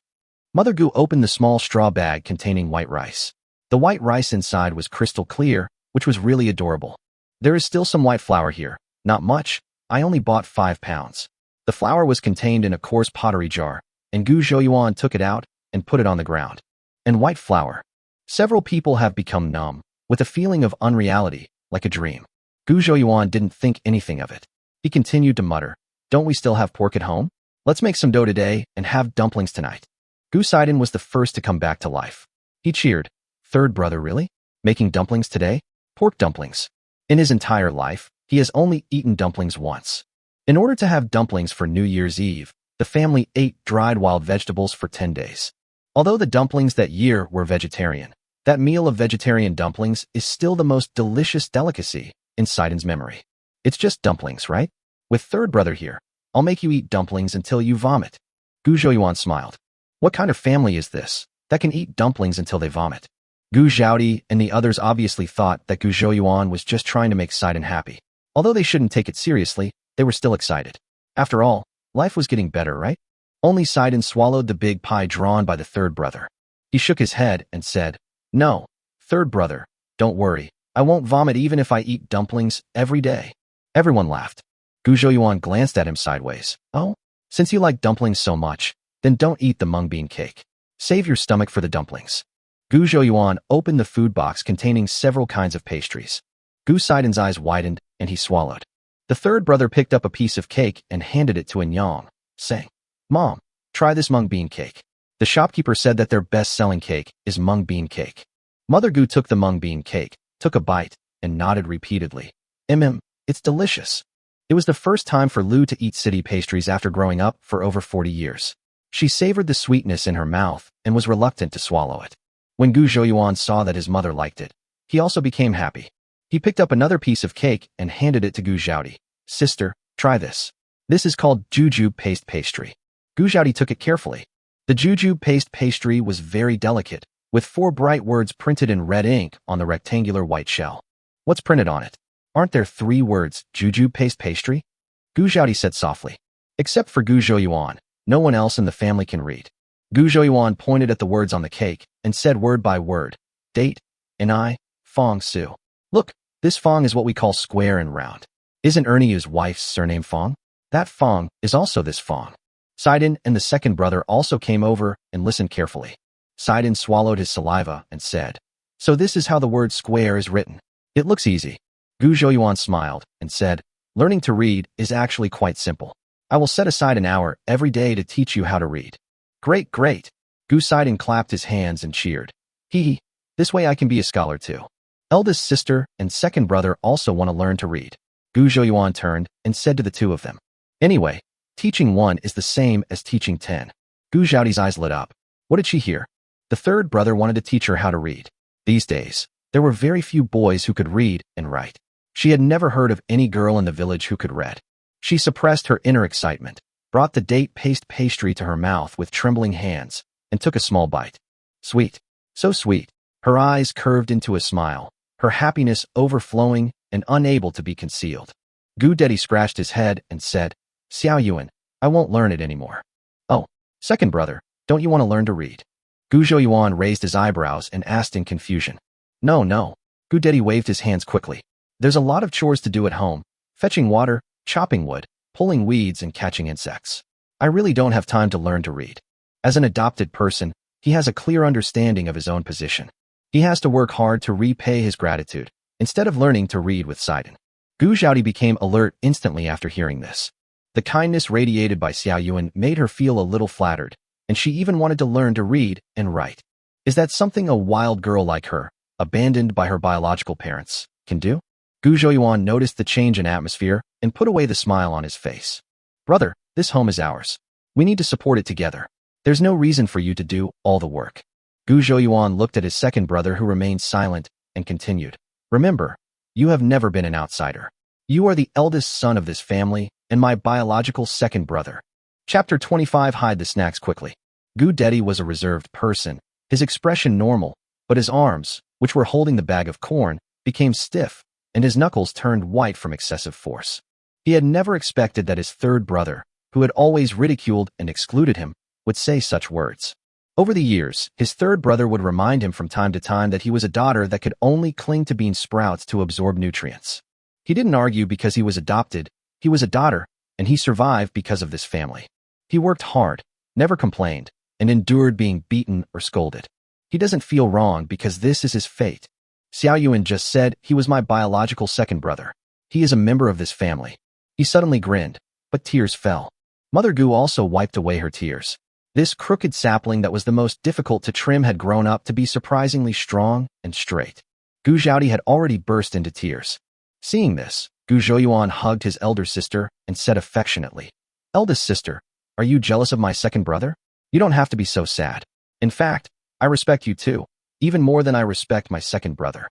Mother Gu opened the small straw bag containing white rice. The white rice inside was crystal clear, which was really adorable. There is still some white flour here. Not much. I only bought 5 pounds. The flour was contained in a coarse pottery jar, and Gu Zhouyuan took it out and put it on the ground. And white flour. Several people have become numb, with a feeling of unreality, like a dream. Gu Zhouyuan didn't think anything of it. He continued to mutter, "Don't we still have pork at home? Let's make some dough today and have dumplings tonight." Gu Saiden was the first to come back to life. He cheered. "Third brother, really? Making dumplings today? Pork dumplings." In his entire life, he has only eaten dumplings once. In order to have dumplings for New Year's Eve, the family ate dried wild vegetables for 10 days. Although the dumplings that year were vegetarian, that meal of vegetarian dumplings is still the most delicious delicacy in Saiden's memory. It's just dumplings, right? With third brother here, I'll make you eat dumplings until you vomit. Gu Zhouyuan smiled. What kind of family is this that can eat dumplings until they vomit? Gu Zhaodi and the others obviously thought that Gu Zhouyuan was just trying to make Saiden happy. Although they shouldn't take it seriously, they were still excited. After all, life was getting better, right? Only Saiden swallowed the big pie drawn by the third brother. He shook his head and said, "No, third brother, don't worry. I won't vomit even if I eat dumplings every day." Everyone laughed. Gu Zhouyuan glanced at him sideways. "Oh, since you like dumplings so much, then don't eat the mung bean cake. Save your stomach for the dumplings." Gu Zhouyuan opened the food box containing several kinds of pastries. Gu Saiden's eyes widened and he swallowed. The third brother picked up a piece of cake and handed it to Enyang, saying, "Mom, try this mung bean cake." The shopkeeper said that their best-selling cake is mung bean cake. Mother Gu took the mung bean cake, took a bite, and nodded repeatedly. It's delicious." It was the first time for Lu to eat city pastries after growing up for over 40 years. She savored the sweetness in her mouth and was reluctant to swallow it. When Gu Zhouyuan saw that his mother liked it, he also became happy. He picked up another piece of cake and handed it to Gu Zhaodi. "Sister, try this. This is called juju paste pastry." Gu Zhaodi took it carefully. The juju paste pastry was very delicate, with 4 bright words printed in red ink on the rectangular white shell. "What's printed on it? Aren't there 3 words, juju paste pastry?" Gu Zhaodi said softly. Except for Gu Zhouyuan, no one else in the family can read. Gu Zhouyuan pointed at the words on the cake and said word by word, "Date, and fong su." "Look, this fong is what we call square and round. Isn't Ernie Yu's wife's surname Fong? That Fong is also this Fong." Saiden and the second brother also came over and listened carefully. Saiden swallowed his saliva and said, "So this is how the word square is written. It looks easy." Gu Zhouyuan smiled and said, "Learning to read is actually quite simple. I will set aside an hour every day to teach you how to read." "Great, great." Gu Saiden clapped his hands and cheered. Hee, this way I can be a scholar too." Eldest sister and second brother also want to learn to read. Gu Zhouyuan turned and said to the two of them, "Anyway, teaching 1 is the same as teaching 10. Gu Zhaodi's eyes lit up. What did she hear? The third brother wanted to teach her how to read. These days, there were very few boys who could read and write. She had never heard of any girl in the village who could read. She suppressed her inner excitement, brought the date paste pastry to her mouth with trembling hands, and took a small bite. Sweet. So sweet. Her eyes curved into a smile, her happiness overflowing and unable to be concealed. Gu Dedi scratched his head and said, "Xiao Yuan, I won't learn it anymore." "Oh, second brother, don't you want to learn to read?" Gu Zhouyuan raised his eyebrows and asked in confusion. No. Gu Dedi waved his hands quickly. "There's a lot of chores to do at home, fetching water, chopping wood, pulling weeds and catching insects. I really don't have time to learn to read." As an adopted person, he has a clear understanding of his own position. He has to work hard to repay his gratitude, instead of learning to read with Saiden. Gu Zhaodi became alert instantly after hearing this. The kindness radiated by Xiao Yuan made her feel a little flattered, and she even wanted to learn to read and write. Is that something a wild girl like her, abandoned by her biological parents, can do? Gu Zhouyuan noticed the change in atmosphere and put away the smile on his face. "Brother, this home is ours. We need to support it together. There's no reason for you to do all the work." Gu Zhouyuan looked at his second brother who remained silent and continued, "Remember, you have never been an outsider. You are the eldest son of this family and my biological second brother." Chapter 25. Hide the snacks quickly. Gu Dedi was a reserved person, his expression normal, but his arms, which were holding the bag of corn, became stiff, and his knuckles turned white from excessive force. He had never expected that his third brother, who had always ridiculed and excluded him, would say such words. Over the years, his third brother would remind him from time to time that he was a daughter that could only cling to bean sprouts to absorb nutrients. He didn't argue because he was adopted, he was a daughter, and he survived because of this family. He worked hard, never complained, and endured being beaten or scolded. He doesn't feel wrong because this is his fate. Xiao Yuan just said he was my biological second brother. He is a member of this family. He suddenly grinned, but tears fell. Mother Gu also wiped away her tears. This crooked sapling that was the most difficult to trim had grown up to be surprisingly strong and straight. Gu Zhaodi had already burst into tears. Seeing this, Gu Zhouyuan hugged his elder sister and said affectionately, "Eldest sister, are you jealous of my second brother? You don't have to be so sad. In fact, I respect you too, even more than I respect my second brother."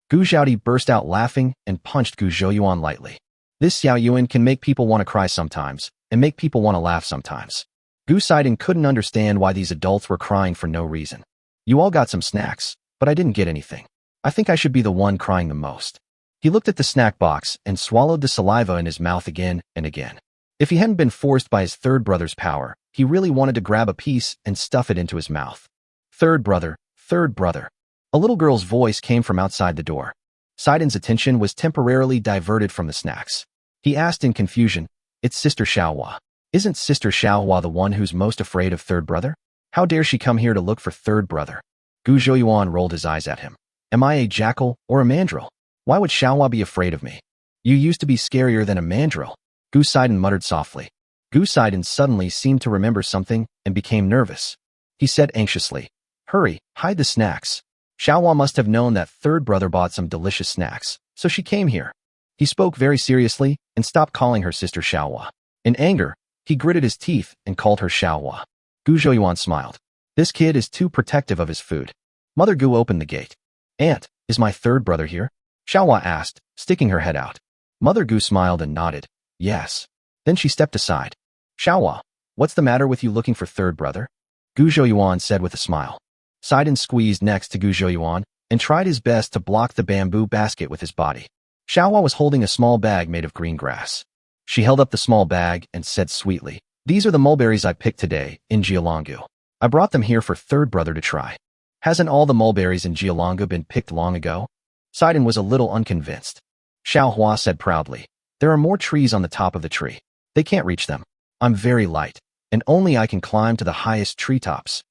Gu Zhaodi burst out laughing and punched Gu Zhouyuan lightly. This Xiao Yuan can make people want to cry sometimes, and make people want to laugh sometimes. Gu Sidon couldn't understand why these adults were crying for no reason. You all got some snacks, but I didn't get anything. I think I should be the one crying the most. He looked at the snack box and swallowed the saliva in his mouth again and again. If he hadn't been forced by his third brother's power, he really wanted to grab a piece and stuff it into his mouth. Third brother, third brother. A little girl's voice came from outside the door. Sidon's attention was temporarily diverted from the snacks. He asked in confusion, "It's Sister Xiaohua. Isn't Sister Xiaohua the one who's most afraid of third brother? How dare she come here to look for third brother?" Gu Zhouyuan rolled his eyes at him. "Am I a jackal or a mandrill? Why would Xiaohua be afraid of me? You used to be scarier than a mandrill." Gu Sidon muttered softly. Gu Sidon suddenly seemed to remember something and became nervous. He said anxiously, "Hurry, hide the snacks. Xiaohua must have known that third brother bought some delicious snacks, so she came here." He spoke very seriously and stopped calling her Sister Xiaohua. In anger, he gritted his teeth and called her Xiaohua. Gu Zhouyuan smiled. This kid is too protective of his food. Mother Gu opened the gate. "Aunt, is my third brother here?" Xiaohua asked, sticking her head out. Mother Gu smiled and nodded. "Yes." Then she stepped aside. "Xiaohua, what's the matter with you looking for third brother?" Gu Zhouyuan said with a smile. Sidon squeezed next to Gu Zhouyuan and tried his best to block the bamboo basket with his body. Xiaohua was holding a small bag made of green grass. She held up the small bag and said sweetly, "These are the mulberries I picked today in Jialongu. I brought them here for third brother to try. Hasn't all the mulberries in Jialongu been picked long ago?" Sidon was a little unconvinced. Xiaohua said proudly, "There are more trees on the top of the tree. They can't reach them. I'm very light, and only I can climb to the highest treetops."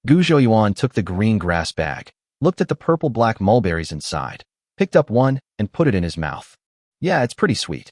Gu Zhouyuan took the green grass bag, looked at the purple-black mulberries inside, picked up one, and put it in his mouth. "Yeah, it's pretty sweet."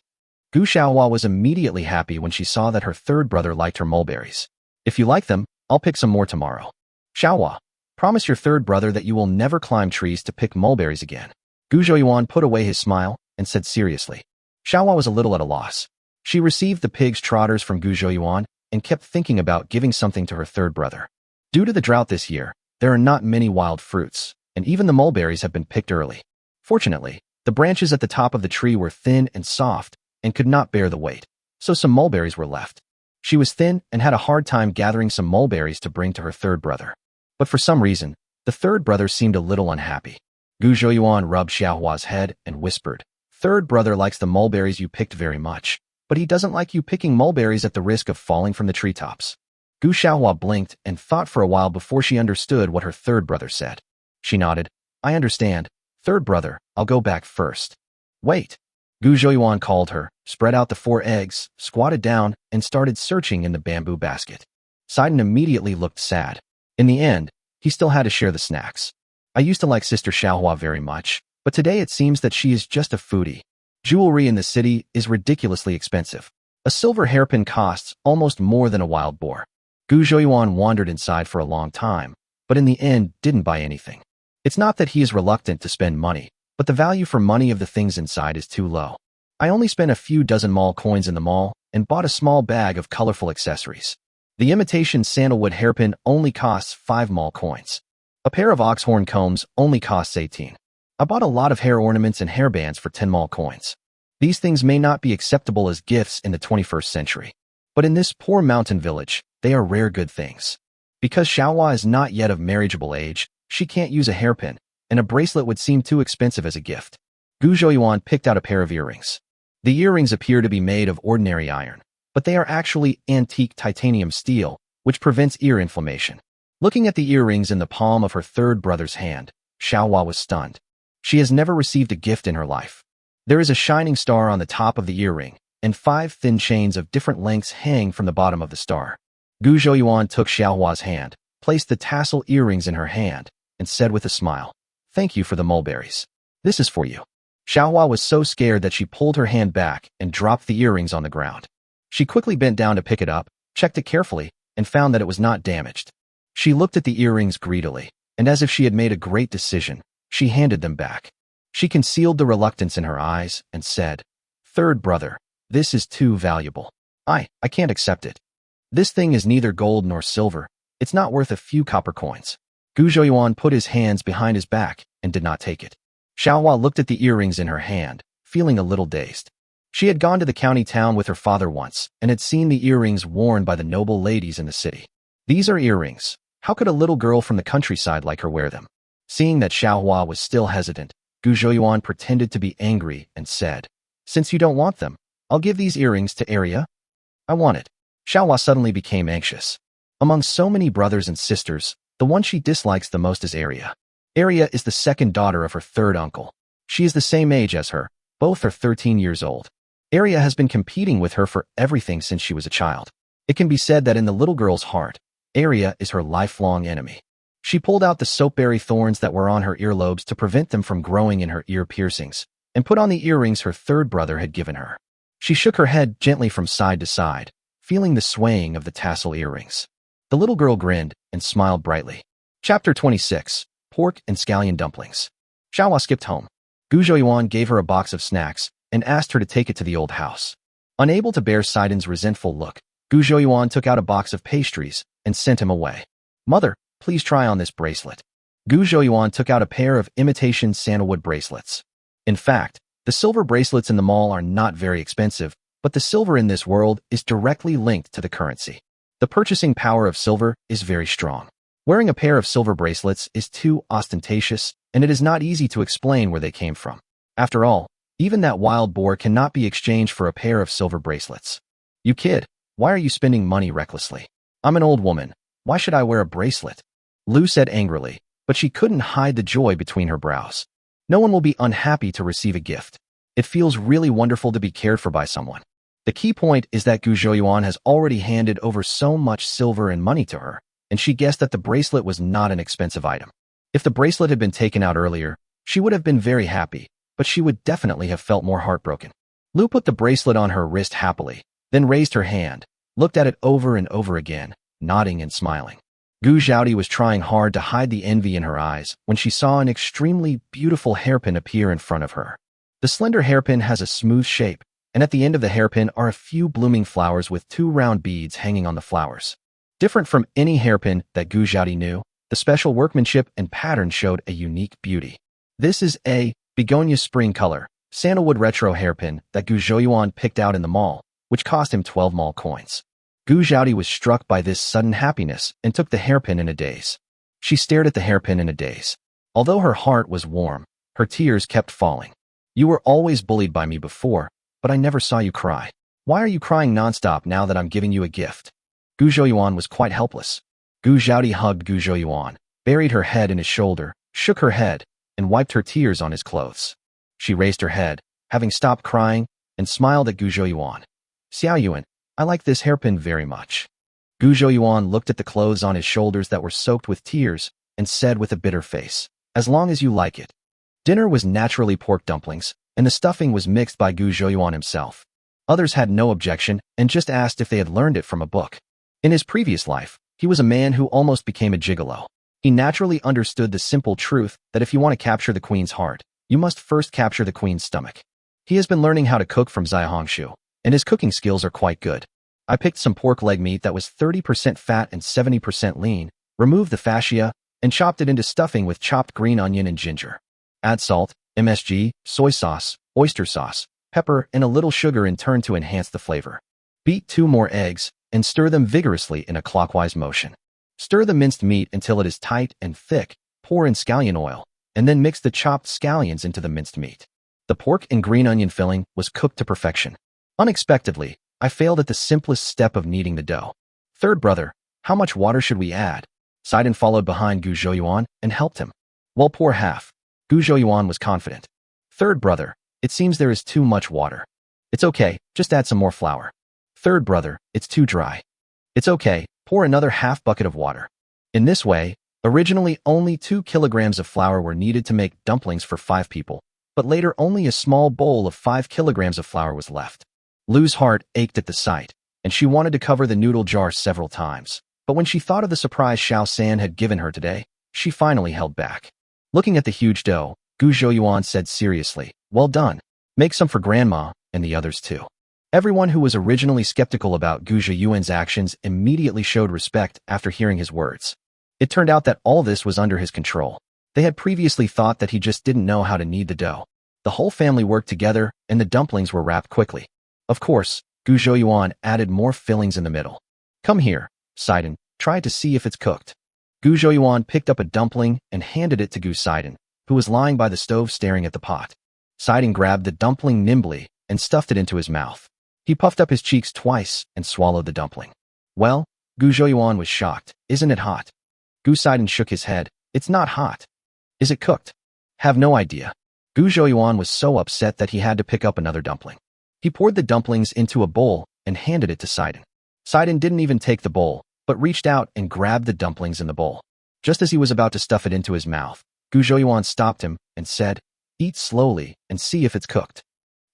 Gu Xiaohua was immediately happy when she saw that her third brother liked her mulberries. "If you like them, I'll pick some more tomorrow." "Xiaohua, promise your third brother that you will never climb trees to pick mulberries again." Gu Zhouyuan put away his smile and said seriously. Xiaohua was a little at a loss. She received the pig's trotters from Gu Zhouyuan and kept thinking about giving something to her third brother. Due to the drought this year, there are not many wild fruits, and even the mulberries have been picked early. Fortunately, the branches at the top of the tree were thin and soft and could not bear the weight, so some mulberries were left. She was thin and had a hard time gathering some mulberries to bring to her third brother. But for some reason, the third brother seemed a little unhappy. Gu Zhouyuan rubbed Xiaohua's head and whispered, "Third brother likes the mulberries you picked very much, but he doesn't like you picking mulberries at the risk of falling from the treetops." Gu Xiaohua blinked and thought for a while before she understood what her third brother said. She nodded. "I understand. Third brother, I'll go back first." "Wait." Gu Zhouyuan called her, spread out the 4 eggs, squatted down, and started searching in the bamboo basket. Sidon immediately looked sad. In the end, he still had to share the snacks. "I used to like Sister Xiaohua very much, but today it seems that she is just a foodie. Jewelry in the city is ridiculously expensive. A silver hairpin costs almost more than a wild boar." Gu Zhouyuan wandered inside for a long time, but in the end didn't buy anything. It's not that he is reluctant to spend money, but the value for money of the things inside is too low. "I only spent a few dozen mall coins in the mall and bought a small bag of colorful accessories. The imitation sandalwood hairpin only costs 5 mall coins. A pair of oxhorn combs only costs 18. I bought a lot of hair ornaments and hairbands for 10 mall coins. These things may not be acceptable as gifts in the 21st century, but in this poor mountain village, they are rare good things. Because Xiaohua is not yet of marriageable age, she can't use a hairpin, and a bracelet would seem too expensive as a gift." Gu Zhouyuan picked out a pair of earrings. The earrings appear to be made of ordinary iron, but they are actually antique titanium steel, which prevents ear inflammation. Looking at the earrings in the palm of her third brother's hand, Xiaohua was stunned. She has never received a gift in her life. There is a shining star on the top of the earring, and 5 thin chains of different lengths hang from the bottom of the star. Gu Zhouyuan took Xiaohua's hand, placed the tassel earrings in her hand, and said with a smile, "Thank you for the mulberries. This is for you." Xiaohua was so scared that she pulled her hand back and dropped the earrings on the ground. She quickly bent down to pick it up, checked it carefully, and found that it was not damaged. She looked at the earrings greedily, and as if she had made a great decision, she handed them back. She concealed the reluctance in her eyes and said, "Third brother, this is too valuable. I can't accept it. This thing is neither gold nor silver. It's not worth a few copper coins." Gu Zhouyuan put his hands behind his back and did not take it. Xiaohua looked at the earrings in her hand, feeling a little dazed. She had gone to the county town with her father once and had seen the earrings worn by the noble ladies in the city. These are earrings. How could a little girl from the countryside like her wear them? Seeing that Xiaohua was still hesitant, Gu Zhouyuan pretended to be angry and said, "Since you don't want them, I'll give these earrings to Arya." "I want it." Xiaohua suddenly became anxious. Among so many brothers and sisters, the one she dislikes the most is Arya. Arya is the second daughter of her third uncle. She is the same age as her, both are 13 years old. Arya has been competing with her for everything since she was a child. It can be said that in the little girl's heart, Arya is her lifelong enemy. She pulled out the soapberry thorns that were on her earlobes to prevent them from growing in her ear piercings, and put on the earrings her third brother had given her. She shook her head gently from side to side, feeling the swaying of the tassel earrings. The little girl grinned and smiled brightly. Chapter 26. Pork and Scallion Dumplings. Xiaohua skipped home. Gu Zhouyuan gave her a box of snacks and asked her to take it to the old house. Unable to bear Saiden's resentful look, Gu Zhouyuan took out a box of pastries and sent him away. "Mother, please try on this bracelet." Gu Zhouyuan took out a pair of imitation sandalwood bracelets. In fact, the silver bracelets in the mall are not very expensive, but the silver in this world is directly linked to the currency. The purchasing power of silver is very strong. Wearing a pair of silver bracelets is too ostentatious, and it is not easy to explain where they came from. After all, even that wild boar cannot be exchanged for a pair of silver bracelets. "You kid, why are you spending money recklessly? I'm an old woman. Why should I wear a bracelet?" Lu said angrily, but she couldn't hide the joy between her brows. No one will be unhappy to receive a gift. It feels really wonderful to be cared for by someone. The key point is that Gu Zhouyuan has already handed over so much silver and money to her, and she guessed that the bracelet was not an expensive item. If the bracelet had been taken out earlier, she would have been very happy, but she would definitely have felt more heartbroken. Lu put the bracelet on her wrist happily, then raised her hand, looked at it over and over again, nodding and smiling. Gu Zhaodi was trying hard to hide the envy in her eyes when she saw an extremely beautiful hairpin appear in front of her. The slender hairpin has a smooth shape, and at the end of the hairpin are a few blooming flowers with 2 round beads hanging on the flowers. Different from any hairpin that Gu Zhaodi knew, the special workmanship and pattern showed a unique beauty. This is a begonia spring color, sandalwood retro hairpin that Gu Zhouyuan picked out in the mall, which cost him 12 mall coins. Gu Zhaodi was struck by this sudden happiness and took the hairpin in a daze. She stared at the hairpin in a daze. Although her heart was warm, her tears kept falling. "You were always bullied by me before, but I never saw you cry. Why are you crying nonstop now that I'm giving you a gift?" Gu Zhouyuan was quite helpless. Gu Zhaodi hugged Gu Zhouyuan, buried her head in his shoulder, shook her head, and wiped her tears on his clothes. She raised her head, having stopped crying, and smiled at Gu Zhouyuan. "Xiao Yuan, I like this hairpin very much." Gu Zhouyuan looked at the clothes on his shoulders that were soaked with tears and said with a bitter face, "As long as you like it." Dinner was naturally pork dumplings, and the stuffing was mixed by Gu Zhouyuan himself. Others had no objection and just asked if they had learned it from a book. In his previous life, he was a man who almost became a gigolo. He naturally understood the simple truth that if you want to capture the queen's heart, you must first capture the queen's stomach. He has been learning how to cook from Zai Hongshu, and his cooking skills are quite good. I picked some pork leg meat that was 30% fat and 70% lean, removed the fascia, and chopped it into stuffing with chopped green onion and ginger. Add salt, MSG, soy sauce, oyster sauce, pepper, and a little sugar in turn to enhance the flavor. Beat 2 more eggs, and stir them vigorously in a clockwise motion. Stir the minced meat until it is tight and thick, pour in scallion oil, and then mix the chopped scallions into the minced meat. The pork and green onion filling was cooked to perfection. Unexpectedly, I failed at the simplest step of kneading the dough. Third brother, how much water should we add? Sidon followed behind Gu Zhouyuan and helped him. Well, pour half. Gu Zhouyuan was confident. Third brother, it seems there is too much water. It's okay, just add some more flour. Third brother, it's too dry. It's okay, pour another half bucket of water. In this way, originally only 2 kilograms of flour were needed to make dumplings for 5 people, but later only a small bowl of 5 kilograms of flour was left. Lu's heart ached at the sight, and she wanted to cover the noodle jar several times. But when she thought of the surprise Xiao San had given her today, she finally held back. Looking at the huge dough, Gu Zhouyuan said seriously, "Well done. Make some for Grandma and the others too." Everyone who was originally skeptical about Gu Zhouyuan's actions immediately showed respect after hearing his words. It turned out that all this was under his control. They had previously thought that he just didn't know how to knead the dough. The whole family worked together, and the dumplings were wrapped quickly. Of course, Gu Zhouyuan added more fillings in the middle. "Come here, Sidon, try to see if it's cooked." Gu Zhouyuan picked up a dumpling and handed it to Gu Sidon, who was lying by the stove staring at the pot. Sidon grabbed the dumpling nimbly and stuffed it into his mouth. He puffed up his cheeks twice and swallowed the dumpling. "Well," Gu Zhouyuan was shocked, "isn't it hot?" Gu Sidon shook his head. "It's not hot." "Is it cooked?" "Have no idea." Gu Zhouyuan was so upset that he had to pick up another dumpling. He poured the dumplings into a bowl and handed it to Sidon. Sidon didn't even take the bowl, but reached out and grabbed the dumplings in the bowl. Just as he was about to stuff it into his mouth, Gu Zhouyuan stopped him and said, "Eat slowly and see if it's cooked."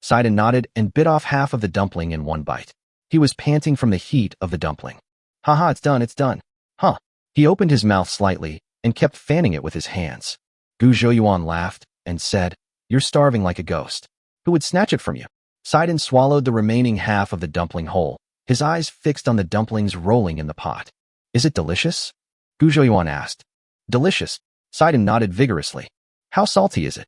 Sidon nodded and bit off half of the dumpling in one bite. He was panting from the heat of the dumpling. "Haha, it's done, it's done." "Huh." He opened his mouth slightly and kept fanning it with his hands. Gu Zhouyuan laughed and said, "You're starving like a ghost. Who would snatch it from you?" Sidon swallowed the remaining half of the dumpling whole, his eyes fixed on the dumplings rolling in the pot. "Is it delicious?" Gu Zhouyuan asked. "Delicious." Sidon nodded vigorously. "How salty is it?"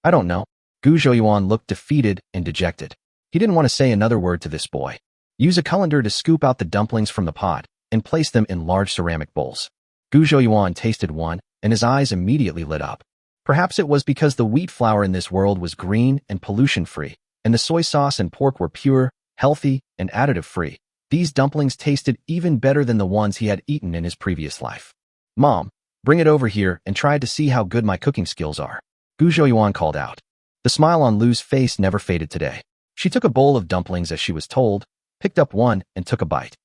I don't know." Gu Zhouyuan looked defeated and dejected. He didn't want to say another word to this boy. Use a colander to scoop out the dumplings from the pot and place them in large ceramic bowls. Gu Zhouyuan tasted one, and his eyes immediately lit up. Perhaps it was because the wheat flour in this world was green and pollution-free, and the soy sauce and pork were pure, healthy, and additive-free. These dumplings tasted even better than the ones he had eaten in his previous life. "Mom, bring it over here and try to see how good my cooking skills are," Gu Zhouyuan called out. The smile on Lu's face never faded today. She took a bowl of dumplings as she was told, picked up one, and took a bite.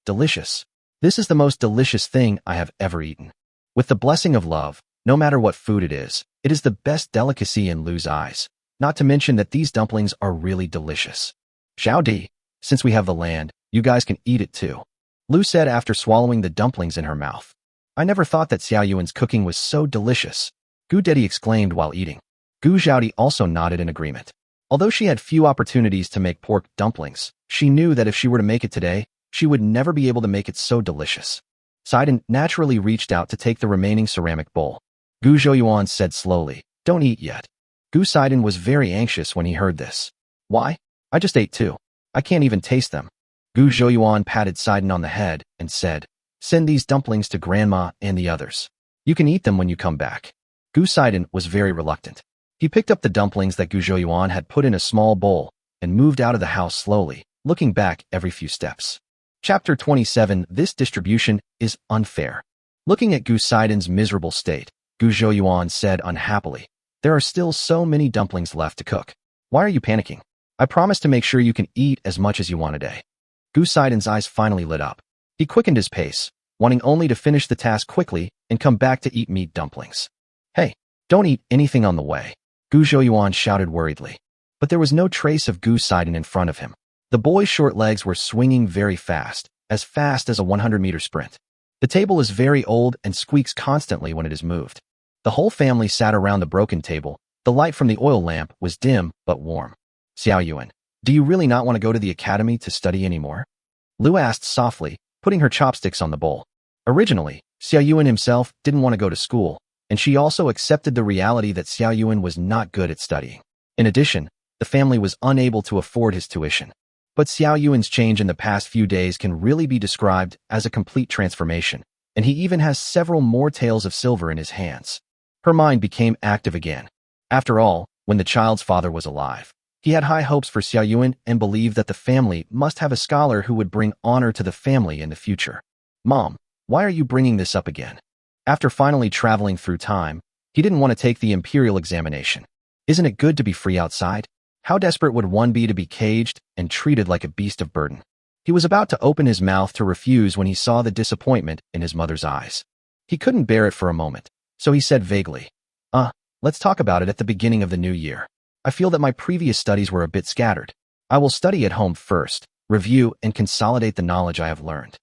Delicious. This is the most delicious thing I have ever eaten. With the blessing of love, no matter what food it is the best delicacy in Lu's eyes. Not to mention that these dumplings are really delicious. "Xiao Di, since we have the land, you guys can eat it too," Lu said after swallowing the dumplings in her mouth. "I never thought that Xiao Yuan's cooking was so delicious," Gu Dedi exclaimed while eating. Gu Zhaodi also nodded in agreement. Although she had few opportunities to make pork dumplings, she knew that if she were to make it today, she would never be able to make it so delicious. Sidon naturally reached out to take the remaining ceramic bowl. Gu Zhouyuan said slowly, "Don't eat yet." Gu Sidon was very anxious when he heard this. "Why? I just ate two. I can't even taste them." Gu Zhouyuan patted Sidon on the head and said, "Send these dumplings to Grandma and the others. You can eat them when you come back." Gu Sidon was very reluctant. He picked up the dumplings that Gu Zhouyuan had put in a small bowl and moved out of the house slowly, looking back every few steps. Chapter 27. This distribution is unfair. Looking at Gu Sidon's miserable state, Gu Zhouyuan said unhappily, "There are still so many dumplings left to cook. Why are you panicking? I promise to make sure you can eat as much as you want today." Gu Sidon's eyes finally lit up. He quickened his pace, wanting only to finish the task quickly and come back to eat meat dumplings. "Hey, don't eat anything on the way," Gu Zhouyuan shouted worriedly. But there was no trace of Gu Sidon in front of him. The boy's short legs were swinging very fast as a 100-meter sprint. The table is very old and squeaks constantly when it is moved. The whole family sat around the broken table. The light from the oil lamp was dim but warm. "Xiao Yuan, do you really not want to go to the academy to study anymore?" Lu asked softly, putting her chopsticks on the bowl. Originally, Xiao Yuan himself didn't want to go to school, and she also accepted the reality that Xiao Yuan was not good at studying. In addition, the family was unable to afford his tuition. But Xiao Yuan's change in the past few days can really be described as a complete transformation, and he even has several more tails of silver in his hands. Her mind became active again. After all, when the child's father was alive. He had high hopes for Xiaoyuan and believed that the family must have a scholar who would bring honor to the family in the future. Mom, why are you bringing this up again? After finally traveling through time, he didn't want to take the imperial examination. Isn't it good to be free outside? How desperate would one be to be caged and treated like a beast of burden? He was about to open his mouth to refuse when he saw the disappointment in his mother's eyes. He couldn't bear it for a moment, so he said vaguely, let's talk about it at the beginning of the new year. I feel that my previous studies were a bit scattered. I will study at home first, review and consolidate the knowledge I have learned.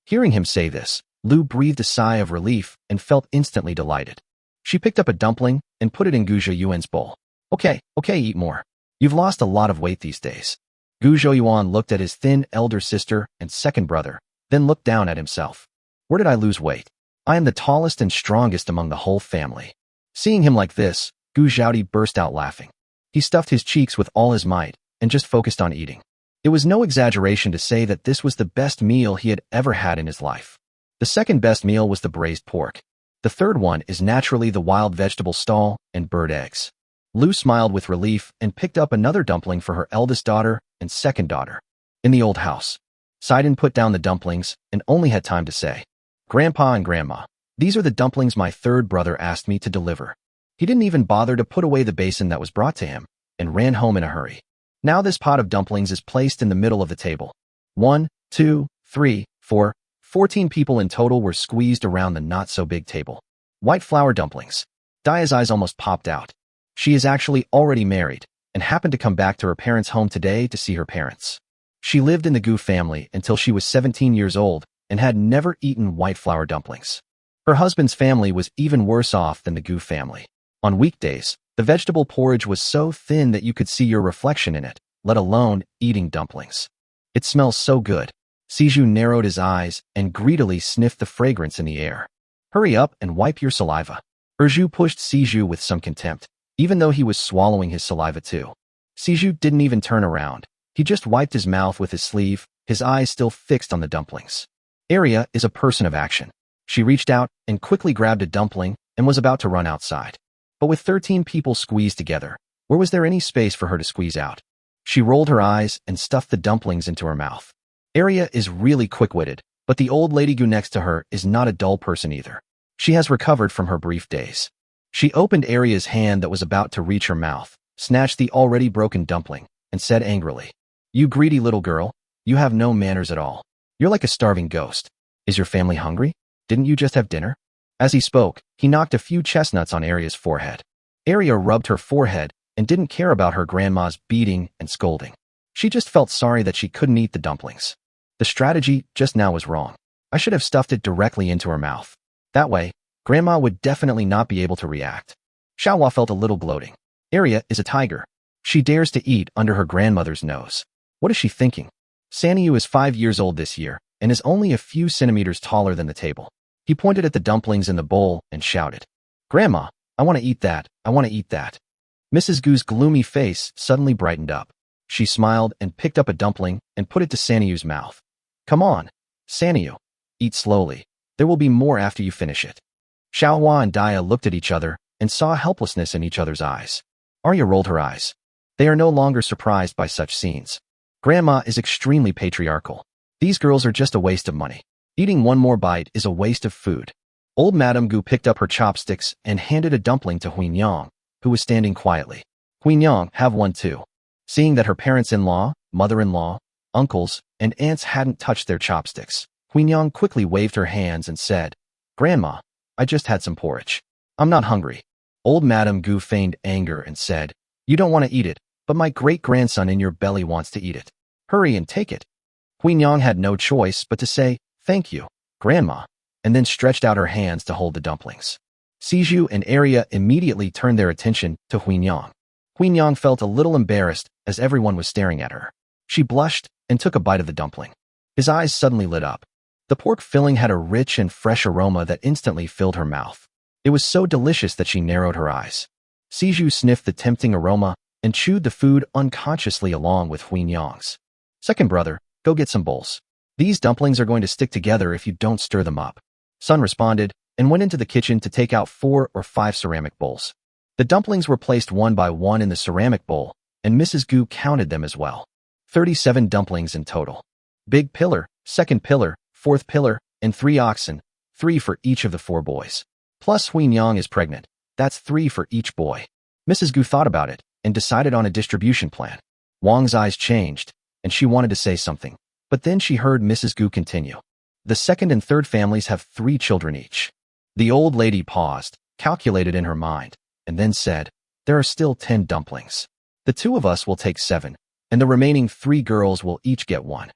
Hearing him say this, Lu breathed a sigh of relief and felt instantly delighted. She picked up a dumpling and put it in Gu Zhouyuan's bowl. Okay, eat more. You've lost a lot of weight these days. Gu Zhouyuan looked at his thin elder sister and second brother, then looked down at himself. Where did I lose weight? I am the tallest and strongest among the whole family. Seeing him like this, Gu Zhaodi burst out laughing. He stuffed his cheeks with all his might and just focused on eating. It was no exaggeration to say that this was the best meal he had ever had in his life. The second best meal was the braised pork. The third one is naturally the wild vegetable stall and bird eggs. Lu smiled with relief and picked up another dumpling for her eldest daughter and second daughter. In the old house, Sidon put down the dumplings and only had time to say, Grandpa and Grandma, these are the dumplings my third brother asked me to deliver. He didn't even bother to put away the basin that was brought to him and ran home in a hurry. Now this pot of dumplings is placed in the middle of the table. 1, 2, 3, 4, 14 people in total were squeezed around the not-so-big table. White flour dumplings. Daya's eyes almost popped out. She is actually already married and happened to come back to her parents' home today to see her parents. She lived in the Gu family until she was 17 years old and had never eaten white flour dumplings. Her husband's family was even worse off than the Gu family. On weekdays, the vegetable porridge was so thin that you could see your reflection in it, let alone eating dumplings. It smells so good. Siju narrowed his eyes and greedily sniffed the fragrance in the air. Hurry up and wipe your saliva. Erju pushed Siju with some contempt, even though he was swallowing his saliva too. Siju didn't even turn around. He just wiped his mouth with his sleeve, his eyes still fixed on the dumplings. Arya is a person of action. She reached out and quickly grabbed a dumpling and was about to run outside. But with 13 people squeezed together, where was there any space for her to squeeze out? She rolled her eyes and stuffed the dumplings into her mouth. Arya is really quick-witted, but the old lady Gu next to her is not a dull person either. She has recovered from her brief days. She opened Arya's hand that was about to reach her mouth, snatched the already broken dumpling, and said angrily, You greedy little girl, you have no manners at all. You're like a starving ghost. Is your family hungry? Didn't you just have dinner? As he spoke, he knocked a few chestnuts on Arya's forehead. Arya rubbed her forehead and didn't care about her grandma's beating and scolding. She just felt sorry that she couldn't eat the dumplings. The strategy just now was wrong. I should have stuffed it directly into her mouth. That way, Grandma would definitely not be able to react. Xiaohua felt a little gloating. Arya is a tiger. She dares to eat under her grandmother's nose. What is she thinking? Sanyu is 5 years old this year and is only a few centimeters taller than the table. He pointed at the dumplings in the bowl and shouted, Grandma, I want to eat that, I want to eat that. Mrs. Gu's gloomy face suddenly brightened up. She smiled and picked up a dumpling and put it to Sanyu's mouth. Come on, Sanyu, eat slowly. There will be more after you finish it. Xiaohua and Daya looked at each other and saw helplessness in each other's eyes. Arya rolled her eyes. They are no longer surprised by such scenes. Grandma is extremely patriarchal. These girls are just a waste of money. Eating one more bite is a waste of food. Old Madame Gu picked up her chopsticks and handed a dumpling to Huinyang, who was standing quietly. Huinyang, have one too. Seeing that her parents-in-law, mother-in-law, uncles, and aunts hadn't touched their chopsticks, Huinyang quickly waved her hands and said, Grandma, I just had some porridge. I'm not hungry. Old Madame Gu feigned anger and said, You don't want to eat it, but my great-grandson in your belly wants to eat it. Hurry and take it. Huinyang had no choice but to say, Thank you, Grandma, and then stretched out her hands to hold the dumplings. Siju and Arya immediately turned their attention to Huinyang. Huinyang felt a little embarrassed as everyone was staring at her. She blushed and took a bite of the dumpling. His eyes suddenly lit up. The pork filling had a rich and fresh aroma that instantly filled her mouth. It was so delicious that she narrowed her eyes. Siju sniffed the tempting aroma and chewed the food unconsciously along with Huinyang's. Second brother, go get some bowls. These dumplings are going to stick together if you don't stir them up. Son responded and went into the kitchen to take out 4 or 5 ceramic bowls. The dumplings were placed one by one in the ceramic bowl, and Mrs. Gu counted them as well. 37 dumplings in total. Big pillar, second pillar, fourth pillar, and 3 oxen, 3 for each of the 4 boys. Plus Huin Yang is pregnant, that's 3 for each boy. Mrs. Gu thought about it and decided on a distribution plan. Wang's eyes changed, and she wanted to say something, but then she heard Mrs. Gu continue. The second and third families have 3 children each. The old lady paused, calculated in her mind, and then said, there are still 10 dumplings. The 2 of us will take 7, and the remaining 3 girls will each get 1.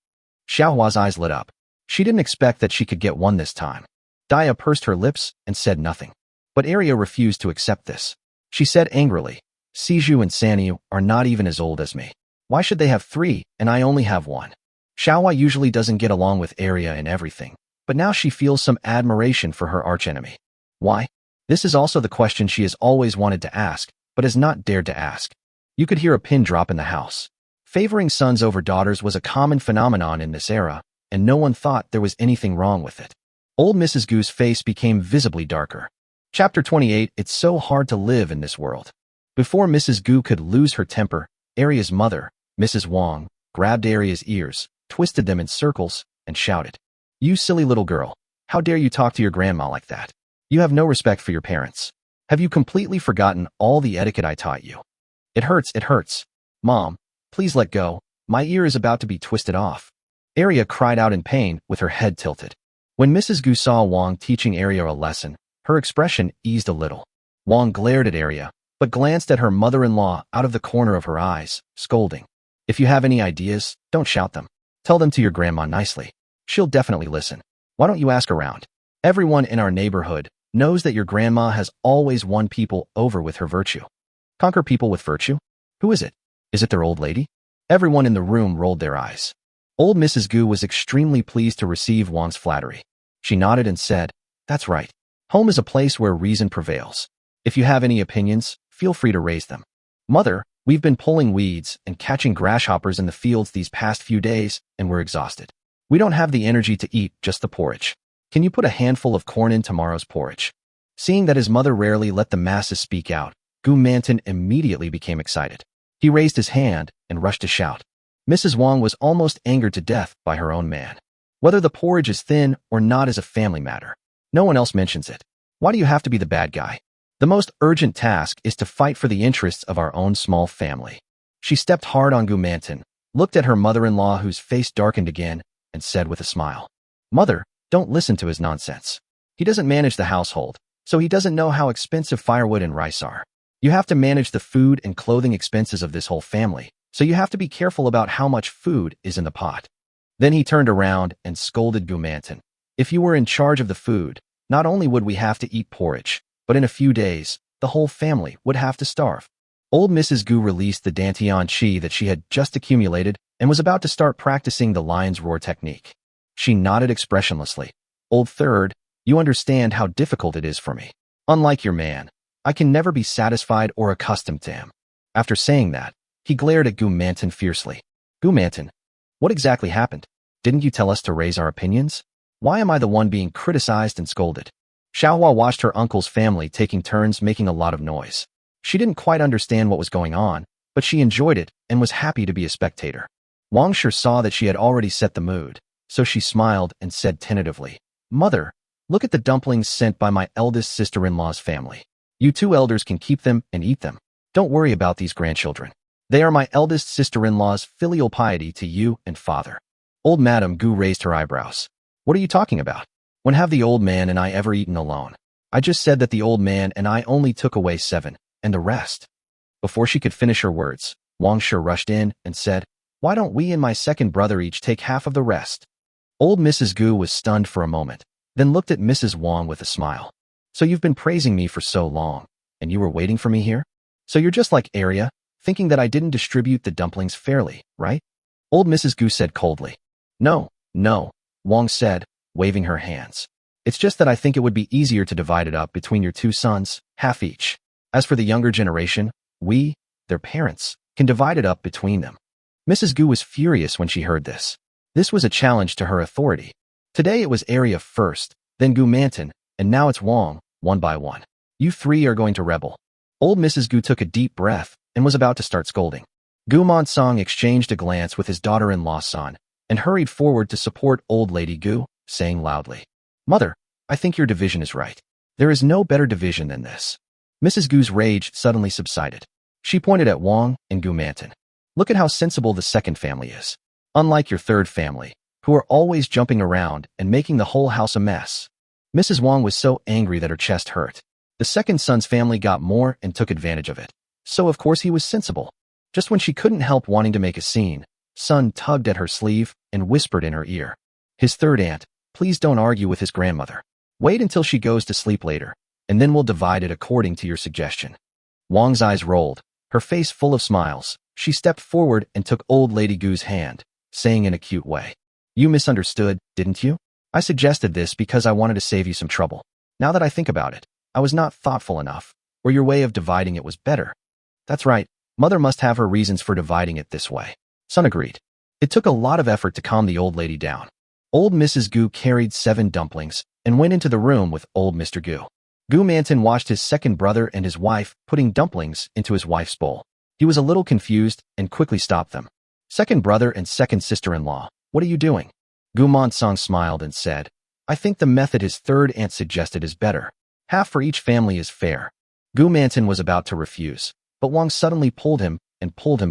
Xiaohua's eyes lit up. She didn't expect that she could get 1 this time. Dia pursed her lips and said nothing. But Arya refused to accept this. She said angrily, Siju and Sanyu are not even as old as me. Why should they have 3 and I only have 1? Xiaohua usually doesn't get along with Arya in everything, but now she feels some admiration for her archenemy. Why? This is also the question she has always wanted to ask, but has not dared to ask. You could hear a pin drop in the house. Favoring sons over daughters was a common phenomenon in this era, and no one thought there was anything wrong with it. Old Mrs. Gu's face became visibly darker. Chapter 28. It's so hard to live in this world. Before Mrs. Gu could lose her temper, Arya's mother, Mrs. Wang, grabbed Arya's ears, twisted them in circles, and shouted, You silly little girl, how dare you talk to your grandma like that? You have no respect for your parents. Have you completely forgotten all the etiquette I taught you? It hurts. Mom, please let go. My ear is about to be twisted off. Arya cried out in pain with her head tilted. When Mrs. Gu saw Wang teaching Arya a lesson, her expression eased a little. Wang glared at Arya, but glanced at her mother-in-law out of the corner of her eyes, scolding. If you have any ideas, don't shout them. Tell them to your grandma nicely. She'll definitely listen. Why don't you ask around? Everyone in our neighborhood knows that your grandma has always won people over with her virtue. Conquer people with virtue? Who is it? Is it their old lady? Everyone in the room rolled their eyes. Old Mrs. Gu was extremely pleased to receive Wang's flattery. She nodded and said, That's right. Home is a place where reason prevails. If you have any opinions, feel free to raise them. Mother, we've been pulling weeds and catching grasshoppers in the fields these past few days, and we're exhausted. We don't have the energy to eat just the porridge. Can you put a handful of corn in tomorrow's porridge? Seeing that his mother rarely let the masses speak out, Gu Manton immediately became excited. He raised his hand and rushed to shout. Mrs. Wang was almost angered to death by her own man. Whether the porridge is thin or not is a family matter. No one else mentions it. Why do you have to be the bad guy? The most urgent task is to fight for the interests of our own small family. She stepped hard on Gu Manton, looked at her mother-in-law whose face darkened again, and said with a smile, Mother, don't listen to his nonsense. He doesn't manage the household, so he doesn't know how expensive firewood and rice are. You have to manage the food and clothing expenses of this whole family, so you have to be careful about how much food is in the pot. Then he turned around and scolded Gu Manton. If you were in charge of the food, not only would we have to eat porridge, but in a few days, the whole family would have to starve. Old Mrs. Gu released the Dantian Qi that she had just accumulated and was about to start practicing the lion's roar technique. She nodded expressionlessly. Old Third, you understand how difficult it is for me. Unlike your man, I can never be satisfied or accustomed to him. After saying that, he glared at Gu Manton fiercely. Gu Manton, what exactly happened? Didn't you tell us to raise our opinions? Why am I the one being criticized and scolded? Xiaohua watched her uncle's family taking turns making a lot of noise. She didn't quite understand what was going on, but she enjoyed it and was happy to be a spectator. Wang Shi saw that she had already set the mood, so she smiled and said tentatively, Mother, look at the dumplings sent by my eldest sister-in-law's family. You 2 elders can keep them and eat them. Don't worry about these grandchildren. They are my eldest sister-in-law's filial piety to you and father. Old Madame Gu raised her eyebrows. What are you talking about? When have the old man and I ever eaten alone? I just said that the old man and I only took away 7, and the rest. Before she could finish her words, Wang Shi rushed in and said, Why don't we and my second brother each take half of the rest? Old Mrs. Gu was stunned for a moment, then looked at Mrs. Wang with a smile. So you've been praising me for so long, and you were waiting for me here? So you're just like Arya, thinking that I didn't distribute the dumplings fairly, right? Old Mrs. Gu said coldly. No, Wang said, waving her hands. It's just that I think it would be easier to divide it up between your 2 sons, half each. As for the younger generation, we, their parents, can divide it up between them. Mrs. Gu was furious when she heard this. This was a challenge to her authority. Today it was Arya first, then Gu Manton, and now it's Wang, one by one. You 3 are going to rebel. Old Mrs. Gu took a deep breath and was about to start scolding. Gu Monsong exchanged a glance with his daughter-in-law San and hurried forward to support old lady Gu, saying loudly, "Mother, I think your division is right. There is no better division than this." Mrs. Gu's rage suddenly subsided. She pointed at Wang and Gu Manton. "Look at how sensible the second family is. Unlike your third family, who are always jumping around and making the whole house a mess." Mrs. Wang was so angry that her chest hurt. The second son's family got more and took advantage of it. So of course he was sensible. Just when she couldn't help wanting to make a scene, Son tugged at her sleeve and whispered in her ear, "His third aunt, please don't argue with his grandmother. Wait until she goes to sleep later, and then we'll divide it according to your suggestion." Wang's eyes rolled, her face full of smiles. She stepped forward and took old lady Gu's hand, saying in a cute way, "You misunderstood, didn't you? I suggested this because I wanted to save you some trouble. Now that I think about it, I was not thoughtful enough, or your way of dividing it was better." "That's right. Mother must have her reasons for dividing it this way." Son agreed. It took a lot of effort to calm the old lady down. Old Mrs. Gu carried 7 dumplings and went into the room with old Mr. Gu. Gu Manton watched his second brother and his wife putting dumplings into his wife's bowl. He was a little confused and quickly stopped them. "Second brother and second sister-in-law, what are you doing?" Gu Monsong smiled and said, "I think the method his third aunt suggested is better. Half for each family is fair." Gu Manton was about to refuse, but Wang suddenly pulled him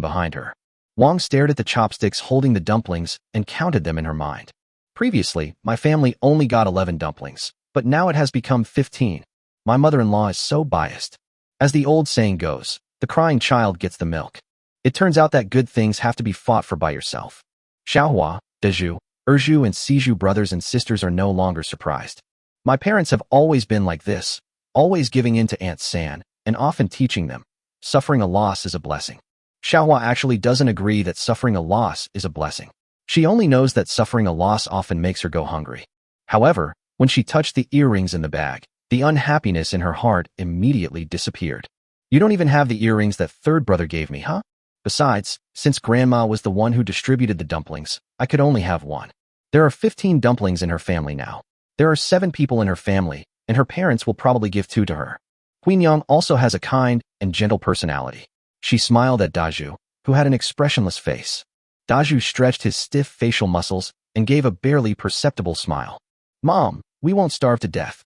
behind her. Wang stared at the chopsticks holding the dumplings and counted them in her mind. "Previously, my family only got 11 dumplings, but now it has become 15. My mother-in-law is so biased. As the old saying goes, the crying child gets the milk. It turns out that good things have to be fought for by yourself." Xiaohua, Dezhu, Erju and Siju brothers and sisters are no longer surprised. "My parents have always been like this, always giving in to Aunt San, and often teaching them, suffering a loss is a blessing." Xiaohua actually doesn't agree that suffering a loss is a blessing. She only knows that suffering a loss often makes her go hungry. However, when she touched the earrings in the bag, the unhappiness in her heart immediately disappeared. "You don't even have the earrings that third brother gave me, huh? Besides, since Grandma was the one who distributed the dumplings, I could only have one. There are 15 dumplings in her family now. There are 7 people in her family, and her parents will probably give 2 to her." Huinyang also has a kind and gentle personality. She smiled at Daju, who had an expressionless face. Daju stretched his stiff facial muscles and gave a barely perceptible smile. "Mom, we won't starve to death."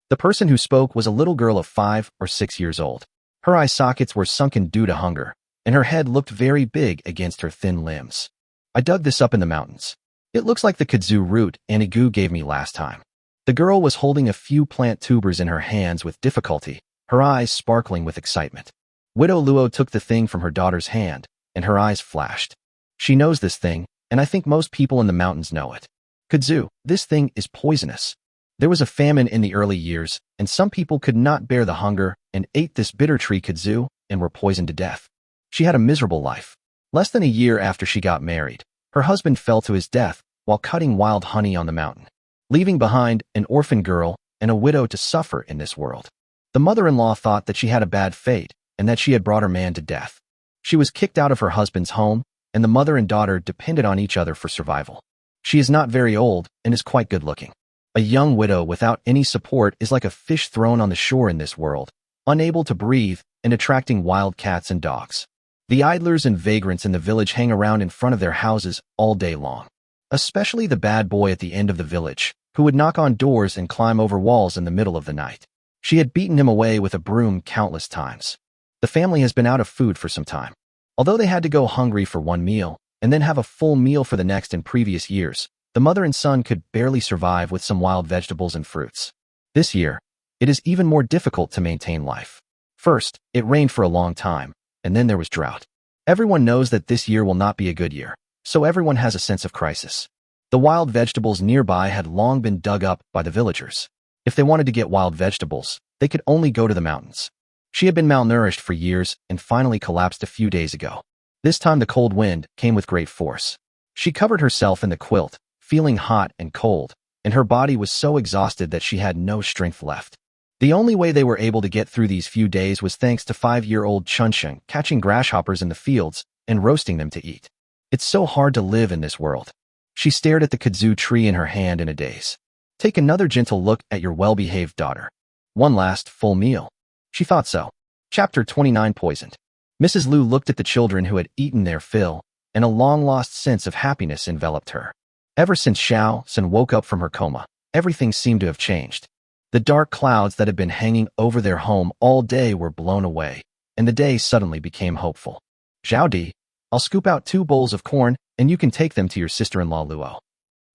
The person who spoke was a little girl of 5 or 6 years old. Her eye sockets were sunken due to hunger, and her head looked very big against her thin limbs. "I dug this up in the mountains. It looks like the kudzu root Auntie Gu gave me last time." The girl was holding a few plant tubers in her hands with difficulty, her eyes sparkling with excitement. Widow Luo took the thing from her daughter's hand, and her eyes flashed. "She knows this thing, and I think most people in the mountains know it. Kudzu, this thing is poisonous. There was a famine in the early years, and some people could not bear the hunger and ate this bitter tree kudzu and were poisoned to death. She had a miserable life. Less than a year after she got married, her husband fell to his death while cutting wild honey on the mountain, leaving behind an orphan girl and a widow to suffer in this world. The mother-in-law thought that she had a bad fate and that she had brought her man to death. She was kicked out of her husband's home, and the mother and daughter depended on each other for survival. She is not very old and is quite good-looking. A young widow without any support is like a fish thrown on the shore in this world, unable to breathe and attracting wild cats and dogs. The idlers and vagrants in the village hang around in front of their houses all day long, especially the bad boy at the end of the village, who would knock on doors and climb over walls in the middle of the night. She had beaten him away with a broom countless times. The family has been out of food for some time. Although they had to go hungry for one meal and then have a full meal for the next in previous years, the mother and son could barely survive with some wild vegetables and fruits. This year, it is even more difficult to maintain life. First, it rained for a long time, and then there was drought. Everyone knows that this year will not be a good year, so everyone has a sense of crisis. The wild vegetables nearby had long been dug up by the villagers. If they wanted to get wild vegetables, they could only go to the mountains. She had been malnourished for years and finally collapsed a few days ago. This time the cold wind came with great force. She covered herself in the quilt, feeling hot and cold, and her body was so exhausted that she had no strength left. The only way they were able to get through these few days was thanks to 5-year-old Chunsheng catching grasshoppers in the fields and roasting them to eat. It's so hard to live in this world. She stared at the kudzu tree in her hand in a daze. Take another gentle look at your well-behaved daughter. One last full meal. She thought so. Chapter 29 Poisoned. Mrs. Lu looked at the children who had eaten their fill, and a long-lost sense of happiness enveloped her. Ever since Xiao Sun woke up from her coma, everything seemed to have changed. The dark clouds that had been hanging over their home all day were blown away, and the day suddenly became hopeful. Zhao Di, I'll scoop out 2 bowls of corn, and you can take them to your sister-in-law Luo.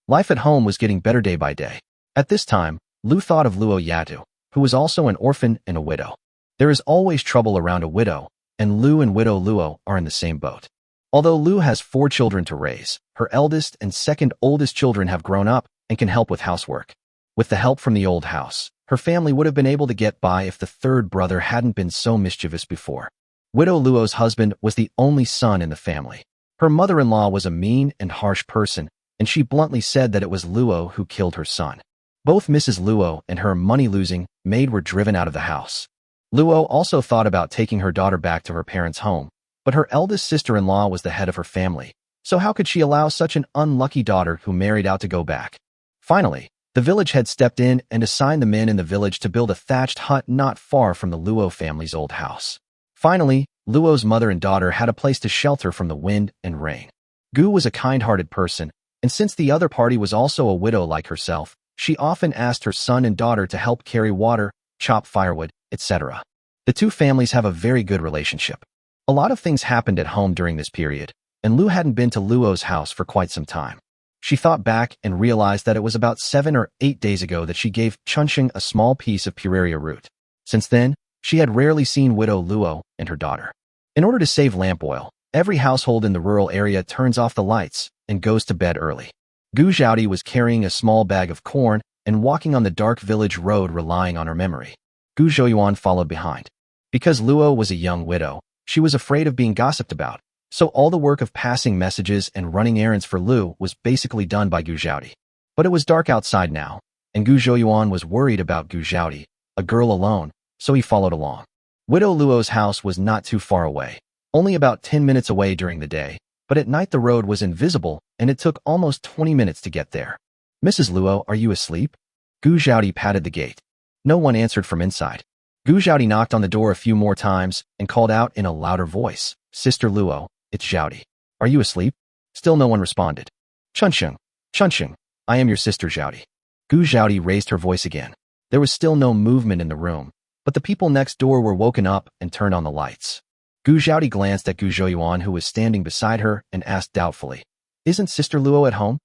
Life at home was getting better day by day. At this time, Lu thought of Luo Yatu, who was also an orphan and a widow. There is always trouble around a widow, and Lu and widow Luo are in the same boat. Although Lu has 4 children to raise, her eldest and second oldest children have grown up and can help with housework. With the help from the old house, her family would have been able to get by if the third brother hadn't been so mischievous before. Widow Luo's husband was the only son in the family. Her mother-in-law was a mean and harsh person, and she bluntly said that it was Luo who killed her son. Both Mrs. Luo and her money-losing maid were driven out of the house. Luo also thought about taking her daughter back to her parents' home, but her eldest sister-in-law was the head of her family, so how could she allow such an unlucky daughter who married out to go back? Finally, the village head stepped in and assigned the men in the village to build a thatched hut not far from the Luo family's old house. Finally, Luo's mother and daughter had a place to shelter from the wind and rain. Gu was a kind-hearted person, and since the other party was also a widow like herself, she often asked her son and daughter to help carry water, chop firewood, etc. The 2 families have a very good relationship. A lot of things happened at home during this period, and Lu hadn't been to Luo's house for quite some time. She thought back and realized that it was about 7 or 8 days ago that she gave Chunxing a small piece of Pureria root. Since then, she had rarely seen widow Luo and her daughter. In order to save lamp oil, every household in the rural area turns off the lights and goes to bed early. Gu Zhaodi was carrying a small bag of corn and walking on the dark village road relying on her memory. Gu Zhouyuan followed behind. Because Luo was a young widow, she was afraid of being gossiped about, so all the work of passing messages and running errands for Lu was basically done by Gu Zhaodi. But it was dark outside now, and Gu Zhouyuan was worried about Gu Zhaodi, a girl alone, so he followed along. Widow Luo's house was not too far away, only about 10 minutes away during the day, but at night the road was invisible and it took almost 20 minutes to get there. Mrs. Luo, are you asleep? Gu Zhaodi patted the gate. No one answered from inside. Gu Zhaodi knocked on the door a few more times and called out in a louder voice, Sister Luo, it's Zhaodi. Are you asleep? Still no one responded. Chunxing, I am your sister Zhaodi. Gu Zhaodi raised her voice again. There was still no movement in the room, but the people next door were woken up and turned on the lights. Gu Zhaodi glanced at Gu Zhouyuan who was standing beside her and asked doubtfully, Isn't Sister Luo at home?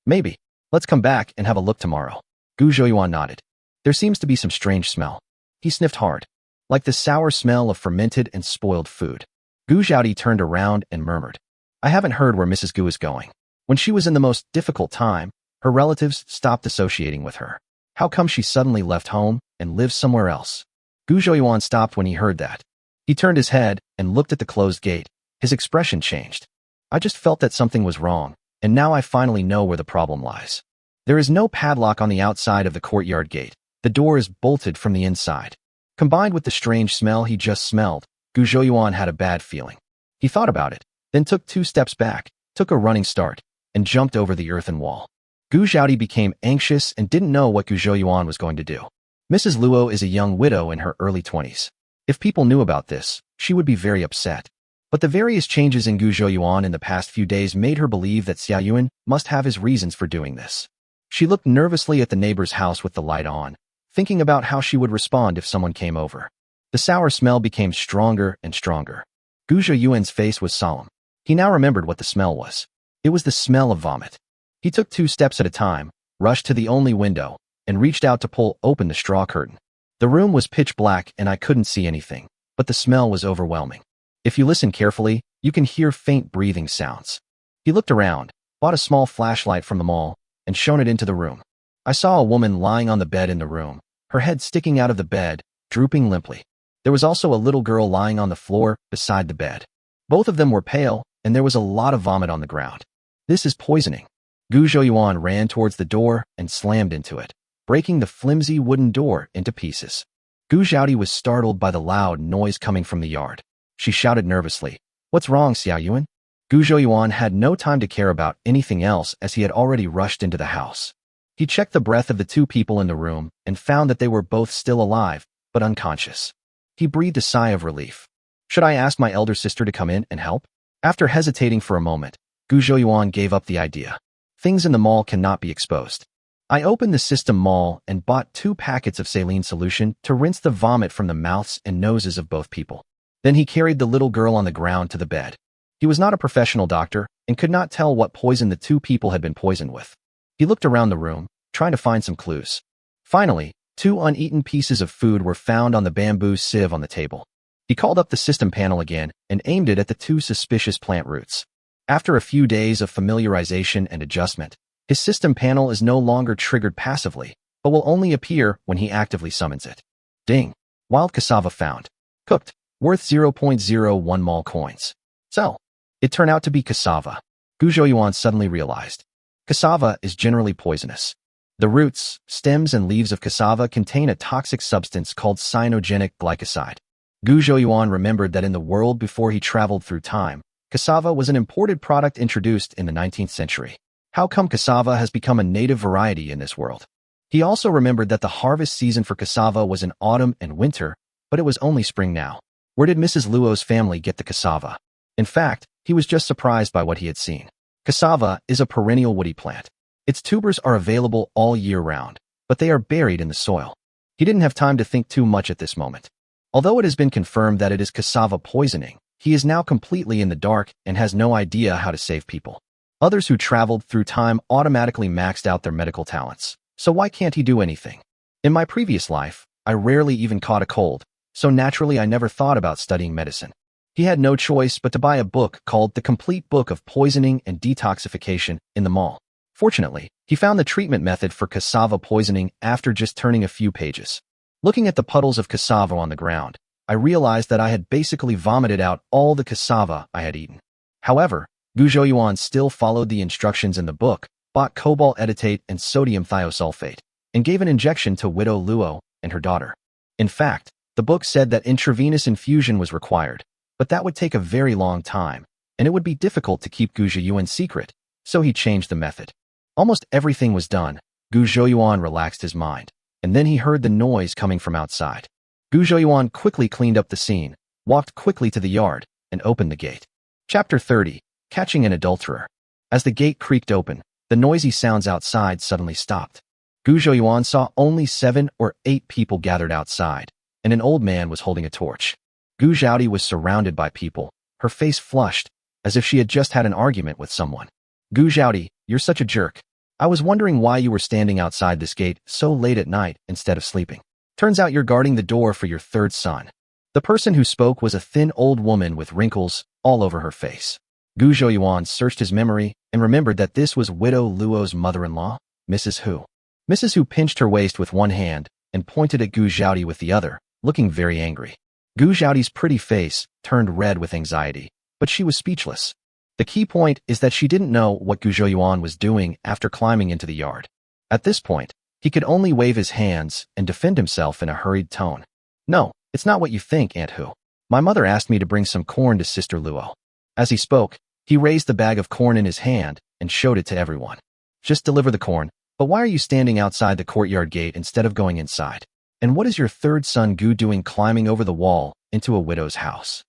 Maybe. Let's come back and have a look tomorrow. Gu Zhouyuan nodded. There seems to be some strange smell. He sniffed hard, like the sour smell of fermented and spoiled food. Gu Zhaodi turned around and murmured, I haven't heard where Mrs. Gu is going. When she was in the most difficult time, her relatives stopped associating with her. How come she suddenly left home and lives somewhere else? Gu Zhouyuan stopped when he heard that. He turned his head and looked at the closed gate. His expression changed. I just felt that something was wrong, and now I finally know where the problem lies. There is no padlock on the outside of the courtyard gate. The door is bolted from the inside. Combined with the strange smell he just smelled, Gu Zhouyuan had a bad feeling. He thought about it, then took 2 steps back, took a running start, and jumped over the earthen wall. Gu Zhaodi became anxious and didn't know what Gu Zhouyuan was going to do. Mrs. Luo is a young widow in her early 20s. If people knew about this, she would be very upset. But the various changes in Gu Zhouyuan in the past few days made her believe that Xia Yuan must have his reasons for doing this. She looked nervously at the neighbor's house with the light on, thinking about how she would respond if someone came over. The sour smell became stronger and stronger. Gu Zhouyuan's face was solemn. He now remembered what the smell was. It was the smell of vomit. He took 2 steps at a time, rushed to the only window, and reached out to pull open the straw curtain. The room was pitch black and I couldn't see anything, but the smell was overwhelming. If you listen carefully, you can hear faint breathing sounds. He looked around, bought a small flashlight from the mall, and shone it into the room. I saw a woman lying on the bed in the room, her head sticking out of the bed, drooping limply. There was also a little girl lying on the floor beside the bed. Both of them were pale, and there was a lot of vomit on the ground. This is poisoning. Gu Zhouyuan ran towards the door and slammed into it, breaking the flimsy wooden door into pieces. Gu Zhaodi was startled by the loud noise coming from the yard. She shouted nervously, What's wrong, Xia Yuan? Gu Zhouyuan had no time to care about anything else as he had already rushed into the house. He checked the breath of the 2 people in the room and found that they were both still alive, but unconscious. He breathed a sigh of relief. Should I ask my elder sister to come in and help? After hesitating for a moment, Gu Zhouyuan gave up the idea. Things in the mall cannot be exposed. I opened the system mall and bought 2 packets of saline solution to rinse the vomit from the mouths and noses of both people. Then he carried the little girl on the ground to the bed. He was not a professional doctor and could not tell what poison the 2 people had been poisoned with. He looked around the room, trying to find some clues. Finally, 2 uneaten pieces of food were found on the bamboo sieve on the table. He called up the system panel again and aimed it at the 2 suspicious plant roots. After a few days of familiarization and adjustment, his system panel is no longer triggered passively, but will only appear when he actively summons it. Ding! Wild cassava found. Cooked. Worth 0.01 mall coins. So, it turned out to be cassava. Gu Zhouyuan suddenly realized. Cassava is generally poisonous. The roots, stems, and leaves of cassava contain a toxic substance called cyanogenic glycoside. Gu Zhouyuan remembered that in the world before he traveled through time, cassava was an imported product introduced in the 19th century. How come cassava has become a native variety in this world? He also remembered that the harvest season for cassava was in autumn and winter, but it was only spring now. Where did Mrs. Luo's family get the cassava? In fact, he was just surprised by what he had seen. Cassava is a perennial woody plant. Its tubers are available all year round, but they are buried in the soil. He didn't have time to think too much at this moment. Although it has been confirmed that it is cassava poisoning, he is now completely in the dark and has no idea how to save people. Others who traveled through time automatically maxed out their medical talents, so why can't he do anything? In my previous life, I rarely even caught a cold, so naturally I never thought about studying medicine. He had no choice but to buy a book called The Complete Book of Poisoning and Detoxification in the mall. Fortunately, he found the treatment method for cassava poisoning after just turning a few pages. Looking at the puddles of cassava on the ground, I realized that I had basically vomited out all the cassava I had eaten. However, Gu Zhouyuan still followed the instructions in the book, bought cobalt editate and sodium thiosulfate, and gave an injection to Widow Luo and her daughter. In fact, the book said that intravenous infusion was required, but that would take a very long time, and it would be difficult to keep Gu Zhouyuan secret, so he changed the method. Almost everything was done. Gu Zhouyuan relaxed his mind, and then he heard the noise coming from outside. Gu Zhouyuan quickly cleaned up the scene, walked quickly to the yard, and opened the gate. Chapter 30. Catching an Adulterer. As the gate creaked open, the noisy sounds outside suddenly stopped. Gu Zhouyuan saw only 7 or 8 people gathered outside, and an old man was holding a torch. Gu Zhaodi was surrounded by people, her face flushed, as if she had just had an argument with someone. Gu Zhaodi, you're such a jerk. I was wondering why you were standing outside this gate so late at night instead of sleeping. Turns out you're guarding the door for your 3rd son. The person who spoke was a thin old woman with wrinkles all over her face. Gu Zhouyuan searched his memory and remembered that this was Widow Luo's mother-in-law, Mrs. Hu. Mrs. Hu pinched her waist with one hand and pointed at Gu Zhaodi with the other, looking very angry. Gu Zhaodi's pretty face turned red with anxiety, but she was speechless. The key point is that she didn't know what Gu Zhouyuan was doing after climbing into the yard. At this point, he could only wave his hands and defend himself in a hurried tone. No, it's not what you think, Aunt Hu. My mother asked me to bring some corn to Sister Luo. As he spoke, he raised the bag of corn in his hand and showed it to everyone. Just deliver the corn, but why are you standing outside the courtyard gate instead of going inside? And what is your 3rd son Gu doing climbing over the wall into a widow's house?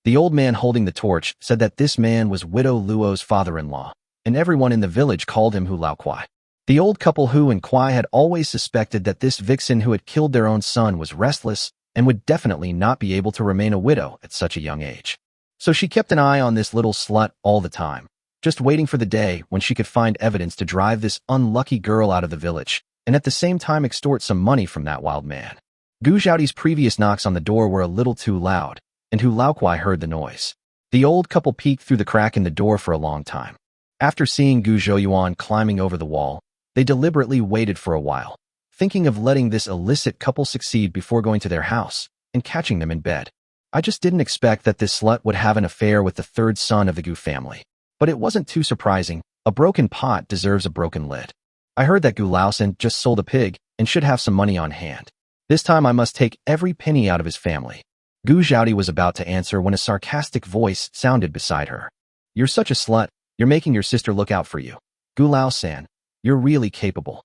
The old man holding the torch said that this man was Widow Luo's father-in-law, and everyone in the village called him Hu Lao Kwai. The old couple Hu and Kwai had always suspected that this vixen who had killed their own son was restless and would definitely not be able to remain a widow at such a young age. So she kept an eye on this little slut all the time, just waiting for the day when she could find evidence to drive this unlucky girl out of the village, and at the same time extort some money from that wild man. Gu Zhaodi's previous knocks on the door were a little too loud, and Hu Laoquai heard the noise. The old couple peeked through the crack in the door for a long time. After seeing Gu Zhouyuan climbing over the wall, they deliberately waited for a while, thinking of letting this illicit couple succeed before going to their house and catching them in bed. I just didn't expect that this slut would have an affair with the 3rd son of the Gu family. But it wasn't too surprising. A broken pot deserves a broken lid. I heard that Gu Laosan just sold a pig and should have some money on hand. This time I must take every penny out of his family. Gu Zhaodi was about to answer when a sarcastic voice sounded beside her. You're such a slut. You're making your sister look out for you. Gu Lao-san, you're really capable.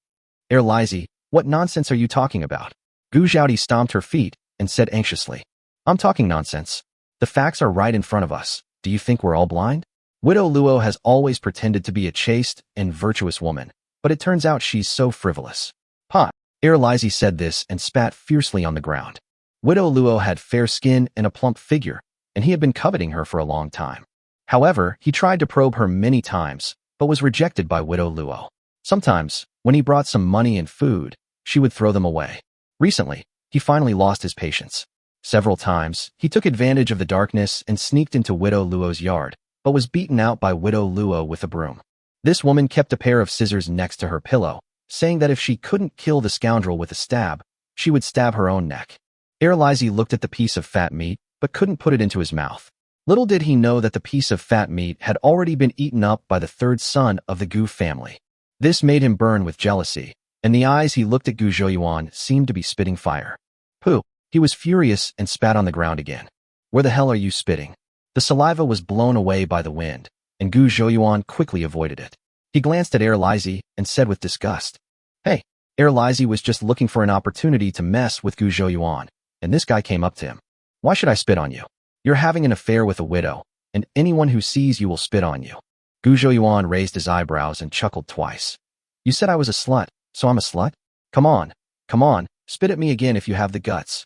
Lizzie, what nonsense are you talking about? Gu Zhaodi stomped her feet and said anxiously. I'm talking nonsense. The facts are right in front of us. Do you think we're all blind? Widow Luo has always pretended to be a chaste and virtuous woman, but it turns out she's so frivolous. Pot. Lizzie said this and spat fiercely on the ground. Widow Luo had fair skin and a plump figure, and he had been coveting her for a long time. However, he tried to probe her many times, but was rejected by Widow Luo. Sometimes, when he brought some money and food, she would throw them away. Recently, he finally lost his patience. Several times, he took advantage of the darkness and sneaked into Widow Luo's yard, but was beaten out by Widow Luo with a broom. This woman kept a pair of scissors next to her pillow, saying that if she couldn't kill the scoundrel with a stab, she would stab her own neck. Lizzie looked at the piece of fat meat, but couldn't put it into his mouth. Little did he know that the piece of fat meat had already been eaten up by the third son of the Gu family. This made him burn with jealousy, and the eyes he looked at Gu Zhouyuan seemed to be spitting fire. Pooh! He was furious and spat on the ground again. Where the hell are you spitting? The saliva was blown away by the wind, and Gu Zhouyuan quickly avoided it. He glanced at Lizzie and said with disgust, "Hey, Lizzie was just looking for an opportunity to mess with Gu Zhouyuan, and this guy came up to him. Why should I spit on you? You're having an affair with a widow, and anyone who sees you will spit on you." Gu Zhouyuan raised his eyebrows and chuckled twice. "You said I was a slut, so I'm a slut? Come on, spit at me again if you have the guts."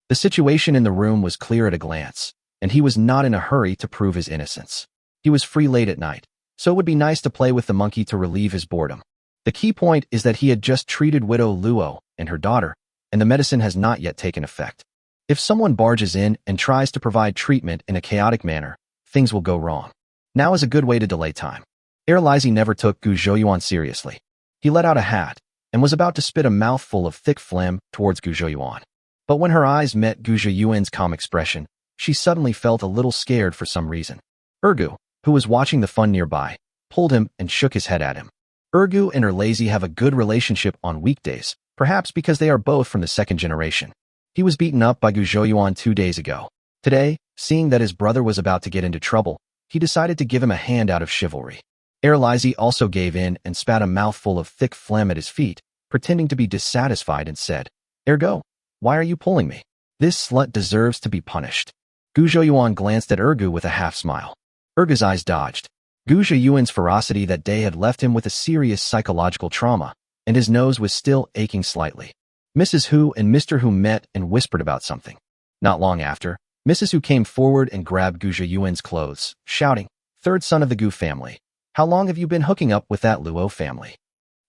The situation in the room was clear at a glance, and he was not in a hurry to prove his innocence. He was free late at night, so it would be nice to play with the monkey to relieve his boredom. The key point is that he had just treated Widow Luo and her daughter, and the medicine has not yet taken effect. If someone barges in and tries to provide treatment in a chaotic manner, things will go wrong. Now is a good way to delay time. Lizzie never took Gu Zhouyuan seriously. He let out a hat and was about to spit a mouthful of thick phlegm towards Gu Zhouyuan. But when her eyes met Gu Zhouyuan's calm expression, she suddenly felt a little scared for some reason. Ergu, who was watching the fun nearby, pulled him and shook his head at him. Ergu and Lizzie have a good relationship on weekdays, perhaps because they are both from the second generation. He was beaten up by Gu Zhouyuan 2 days ago. Today, seeing that his brother was about to get into trouble, he decided to give him a hand out of chivalry. Lizzie also gave in and spat a mouthful of thick phlegm at his feet, pretending to be dissatisfied and said, "Ergo, why are you pulling me? This slut deserves to be punished." Gu Zhouyuan glanced at Ergu with a half-smile. Ergu's eyes dodged. Gu Zhouyuan's ferocity that day had left him with a serious psychological trauma, and his nose was still aching slightly. Mrs. Hu and Mr. Hu met and whispered about something. Not long after, Mrs. Hu came forward and grabbed Gu Zhouyuan's clothes, shouting, "Third son of the Gu family. How long have you been hooking up with that Luo family?"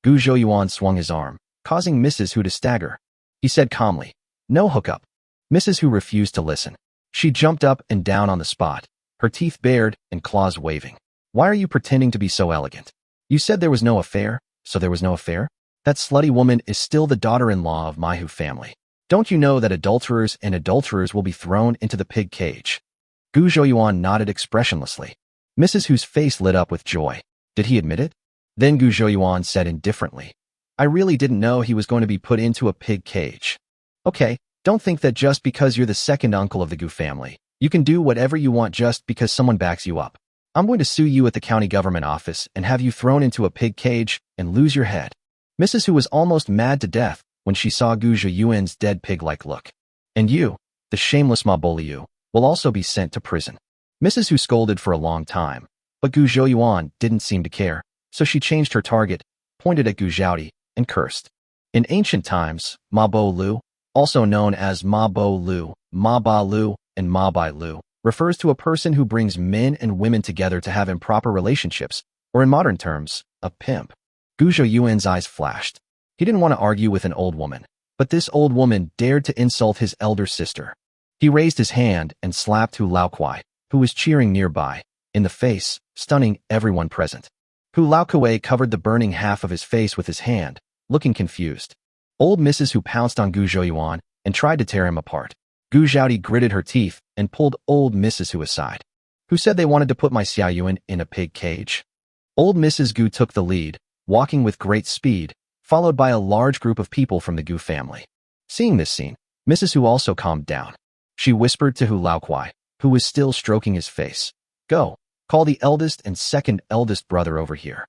Gu Zhouyuan swung his arm, causing Mrs. Hu to stagger. He said calmly, "No hookup." Mrs. Hu refused to listen. She jumped up and down on the spot, her teeth bared and claws waving. "Why are you pretending to be so elegant? You said there was no affair, so there was no affair? That slutty woman is still the daughter-in-law of my Hu family. Don't you know that adulterers and adulterers will be thrown into the pig cage?" Gu Zhouyuan nodded expressionlessly. Mrs. Hu's face lit up with joy. Did he admit it? Then Gu Zhouyuan said indifferently, "I really didn't know he was going to be put into a pig cage." "Okay, don't think that just because you're the second uncle of the Gu family, you can do whatever you want just because someone backs you up. I'm going to sue you at the county government office and have you thrown into a pig cage and lose your head." Mrs. Hu was almost mad to death when she saw Gu Zhouyuan's dead pig-like look. "And you, the shameless Ma Boliu, will also be sent to prison." Mrs. Hu scolded for a long time, but Gu Zhouyuan didn't seem to care, so she changed her target, pointed at Gu Zhaodi, and cursed. In ancient times, Ma Bo Lu, also known as Ma Bo Lu, Ma Ba Lu, and Ma Bai Lu, refers to a person who brings men and women together to have improper relationships, or in modern terms, a pimp. Gu Zhouyuan's eyes flashed. He didn't want to argue with an old woman, but this old woman dared to insult his elder sister. He raised his hand and slapped Hu Laokuai, who was cheering nearby, in the face, stunning everyone present. Hu Laokuai covered the burning half of his face with his hand, looking confused. Old Mrs. Hu pounced on Gu Zhouyuan and tried to tear him apart. Gu Zhaodi gritted her teeth and pulled old Mrs. Hu aside. "Who said they wanted to put my Xiaoyuan in a pig cage?" Old Mrs. Gu took the lead, walking with great speed, followed by a large group of people from the Gu family. Seeing this scene, Mrs. Hu also calmed down. She whispered to Hu Laokuai, who was still stroking his face, "Go, call the eldest and second eldest brother over here."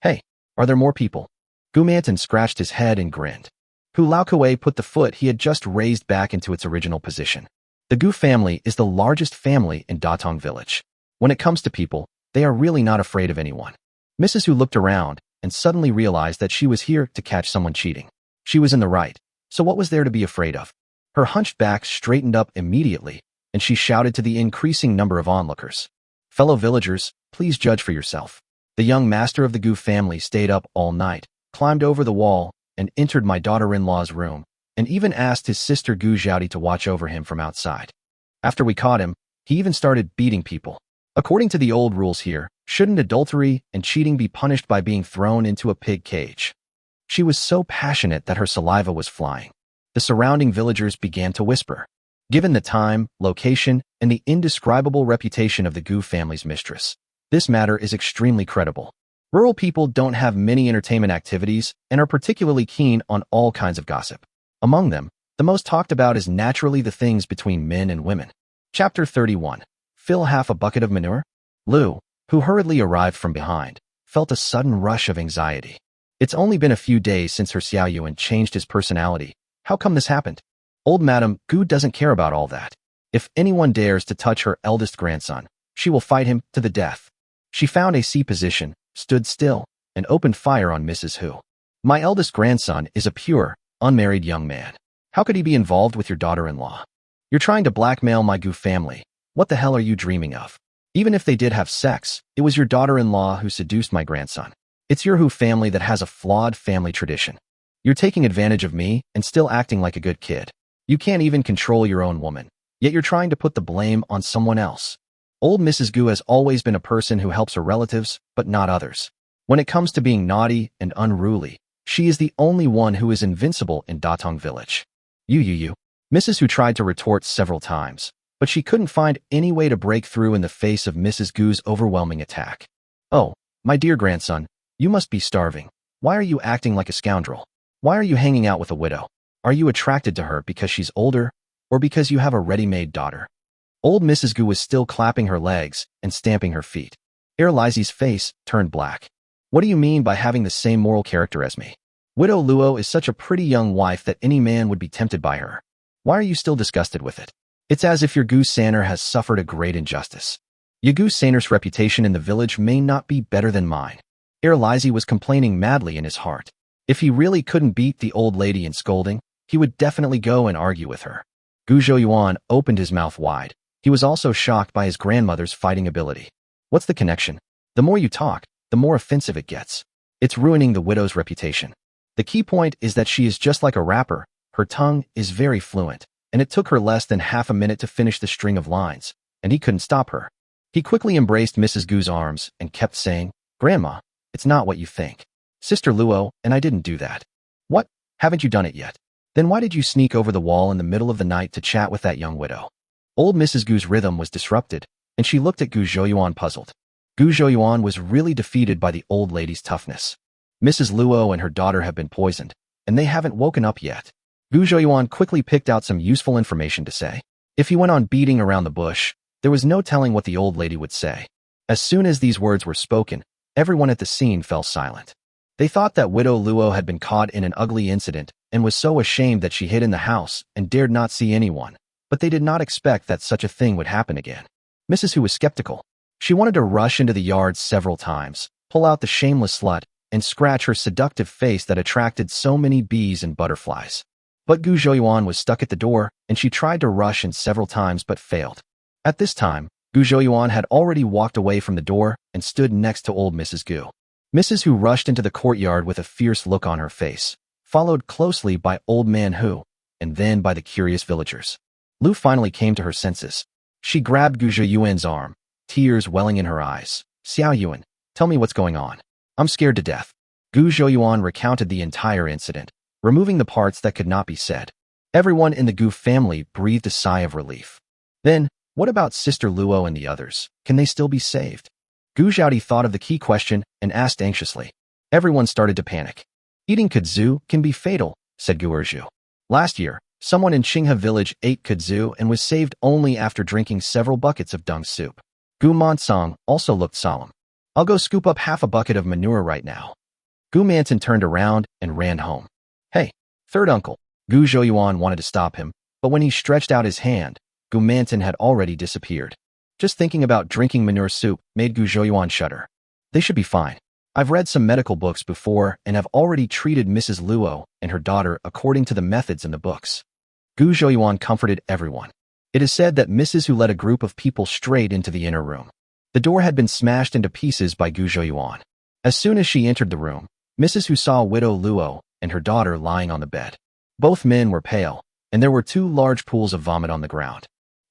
"Hey, are there more people?" Gu Manton scratched his head and grinned. Hu Laokuai put the foot he had just raised back into its original position. The Gu family is the largest family in Datong village. When it comes to people, they are really not afraid of anyone. Mrs. Hu looked around and suddenly realized that she was here to catch someone cheating. She was in the right, so what was there to be afraid of? Her hunched back straightened up immediately, and she shouted to the increasing number of onlookers. Fellow villagers, please judge for yourself. The young master of the Gu family stayed up all night, climbed over the wall, and entered my daughter-in-law's room, and even asked his sister Gu Xiaodi to watch over him from outside. After we caught him, he even started beating people. According to the old rules here, shouldn't adultery and cheating be punished by being thrown into a pig cage? She was so passionate that her saliva was flying. The surrounding villagers began to whisper. Given the time, location, and the indescribable reputation of the Gu family's mistress, this matter is extremely credible. Rural people don't have many entertainment activities and are particularly keen on all kinds of gossip. Among them, the most talked about is naturally the things between men and women. Chapter 31. Fill half a bucket of manure? Lu, who hurriedly arrived from behind, felt a sudden rush of anxiety. It's only been a few days since her Xiao Yuan changed his personality. How come this happened? Old Madame Gu doesn't care about all that. If anyone dares to touch her eldest grandson, she will fight him to the death. She found a C position, stood still, and opened fire on Mrs. Hu. My eldest grandson is a pure, unmarried young man. How could he be involved with your daughter-in-law? You're trying to blackmail my Gu family. What the hell are you dreaming of? Even if they did have sex, it was your daughter-in-law who seduced my grandson. It's your Hu family that has a flawed family tradition. You're taking advantage of me and still acting like a good kid. You can't even control your own woman, yet you're trying to put the blame on someone else. Old Mrs. Gu has always been a person who helps her relatives, but not others. When it comes to being naughty and unruly, she is the only one who is invincible in Datong village. You. Mrs. Hu tried to retort several times, but she couldn't find any way to break through in the face of Mrs. Gu's overwhelming attack. Oh, my dear grandson, you must be starving. Why are you acting like a scoundrel? Why are you hanging out with a widow? Are you attracted to her because she's older, or because you have a ready-made daughter? Old Mrs. Gu was still clapping her legs and stamping her feet. Lizie's face turned black. What do you mean by having the same moral character as me? Widow Luo is such a pretty young wife that any man would be tempted by her. Why are you still disgusted with it? It's as if your Gu Saner has suffered a great injustice. Your Gu Saner's reputation in the village may not be better than mine. Lizzie was complaining madly in his heart. If he really couldn't beat the old lady in scolding, he would definitely go and argue with her. Gu Zhouyuan opened his mouth wide. He was also shocked by his grandmother's fighting ability. What's the connection? The more you talk, the more offensive it gets. It's ruining the widow's reputation. The key point is that she is just like a rapper. Her tongue is very fluent, and it took her less than half a minute to finish the string of lines, and he couldn't stop her. He quickly embraced Mrs. Gu's arms and kept saying, "Grandma, it's not what you think. Sister Luo and I didn't do that." "What? Haven't you done it yet? Then why did you sneak over the wall in the middle of the night to chat with that young widow?" Old Mrs. Gu's rhythm was disrupted, and she looked at Gu Zhouyuan puzzled. Gu Zhouyuan was really defeated by the old lady's toughness. Mrs. Luo and her daughter have been poisoned, and they haven't woken up yet. Gu Zhouyuan quickly picked out some useful information to say. If he went on beating around the bush, there was no telling what the old lady would say. As soon as these words were spoken, everyone at the scene fell silent. They thought that Widow Luo had been caught in an ugly incident and was so ashamed that she hid in the house and dared not see anyone, but they did not expect that such a thing would happen again. Mrs. Hu was skeptical. She wanted to rush into the yard several times, pull out the shameless slut, and scratch her seductive face that attracted so many bees and butterflies. But Gu Zhouyuan was stuck at the door, and she tried to rush in several times but failed. At this time, Gu Zhouyuan had already walked away from the door and stood next to old Mrs. Gu. Mrs. Hu rushed into the courtyard with a fierce look on her face, followed closely by old man Hu, and then by the curious villagers. Lu finally came to her senses. She grabbed Gu Zhouyuan's arm, tears welling in her eyes. "Xiao Yuan, tell me what's going on. I'm scared to death." Gu Zhouyuan recounted the entire incident, removing the parts that could not be said. Everyone in the Gu family breathed a sigh of relief. Then, what about Sister Luo and the others? Can they still be saved? Gu Xiaodi thought of the key question and asked anxiously. Everyone started to panic. "Eating kudzu can be fatal," said Gu Erju. "Last year, someone in Qinghe village ate kudzu and was saved only after drinking several buckets of dung soup." Gu Mansong also looked solemn. "I'll go scoop up half a bucket of manure right now." Gu Manton turned around and ran home. "Hey, third uncle." Gu Zhouyuan wanted to stop him, but when he stretched out his hand, Gu Manton had already disappeared. Just thinking about drinking manure soup made Gu Zhouyuan shudder. They should be fine. I've read some medical books before and have already treated Mrs. Luo and her daughter according to the methods in the books. Gu Zhouyuan comforted everyone. It is said that Mrs. Hu led a group of people straight into the inner room. The door had been smashed into pieces by Gu Zhouyuan. As soon as she entered the room, Mrs. Hu saw Widow Luo and her daughter lying on the bed. Both men were pale, and there were 2 large pools of vomit on the ground.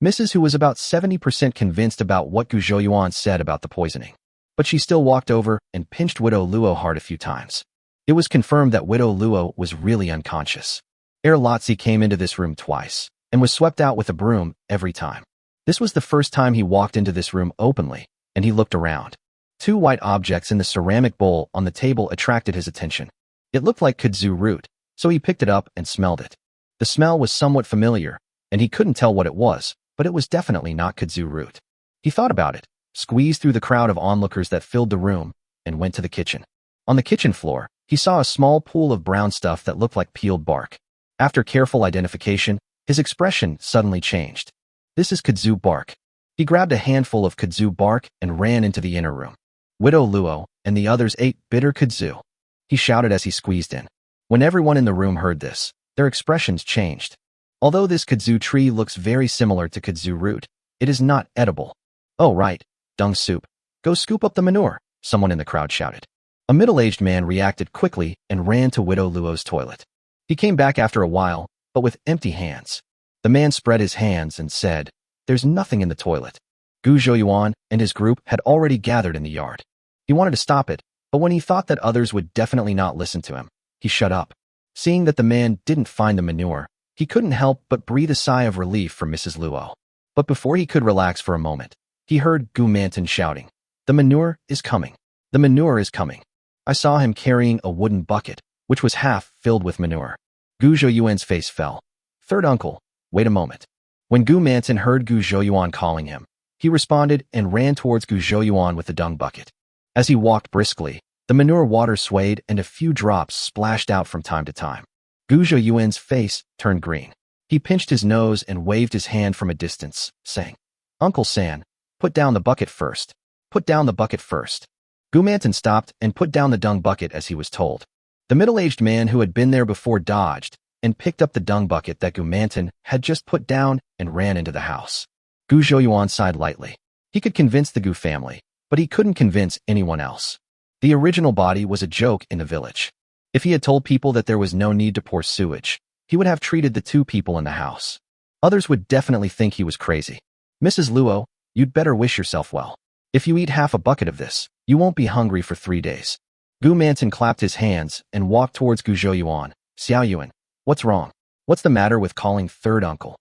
Mrs. Hu was about 70% convinced about what Gu Zhouyuan said about the poisoning. But she still walked over and pinched Widow Luo hard a few times. It was confirmed that Widow Luo was really unconscious. Lotzi came into this room twice, and was swept out with a broom every time. This was the first time he walked into this room openly, and he looked around. 2 white objects in the ceramic bowl on the table attracted his attention. It looked like kudzu root, so he picked it up and smelled it. The smell was somewhat familiar, and he couldn't tell what it was, but it was definitely not kudzu root. He thought about it, squeezed through the crowd of onlookers that filled the room, and went to the kitchen. On the kitchen floor, he saw a small pool of brown stuff that looked like peeled bark. After careful identification, his expression suddenly changed. This is kudzu bark. He grabbed a handful of kudzu bark and ran into the inner room. Widow Luo and the others ate bitter kudzu. He shouted as he squeezed in. When everyone in the room heard this, their expressions changed. Although this kudzu tree looks very similar to kudzu root, it is not edible. Oh right, dung soup. Go scoop up the manure, someone in the crowd shouted. A middle-aged man reacted quickly and ran to Widow Luo's toilet. He came back after a while, but with empty hands. The man spread his hands and said, "There's nothing in the toilet." Gu Zhouyuan and his group had already gathered in the yard. He wanted to stop it, but when he thought that others would definitely not listen to him, he shut up. Seeing that the man didn't find the manure, he couldn't help but breathe a sigh of relief for Mrs. Luo. But before he could relax for a moment, he heard Gu Manton shouting, "The manure is coming. The manure is coming." I saw him carrying a wooden bucket, which was half filled with manure. Gu Zhouyuan's face fell. "Third uncle, wait a moment." When Gu Manton heard Gu Zhouyuan calling him, he responded and ran towards Gu Zhouyuan with the dung bucket. As he walked briskly, the manure water swayed and a few drops splashed out from time to time. Gu Zhouyuan's face turned green. He pinched his nose and waved his hand from a distance, saying, "Uncle San, put down the bucket first. Put down the bucket first." Gu Manton stopped and put down the dung bucket as he was told. The middle-aged man who had been there before dodged and picked up the dung bucket that Gu Manton had just put down and ran into the house. Gu Zhouyuan sighed lightly. He could convince the Gu family, but he couldn't convince anyone else. The original body was a joke in the village. If he had told people that there was no need to pour sewage, he would have treated the 2 people in the house. Others would definitely think he was crazy. "Mrs. Luo, you'd better wish yourself well. If you eat half a bucket of this, you won't be hungry for 3 days. Gu Manton clapped his hands and walked towards Gu Zhouyuan. "Xiaoyuan, what's wrong? What's the matter with calling third uncle?"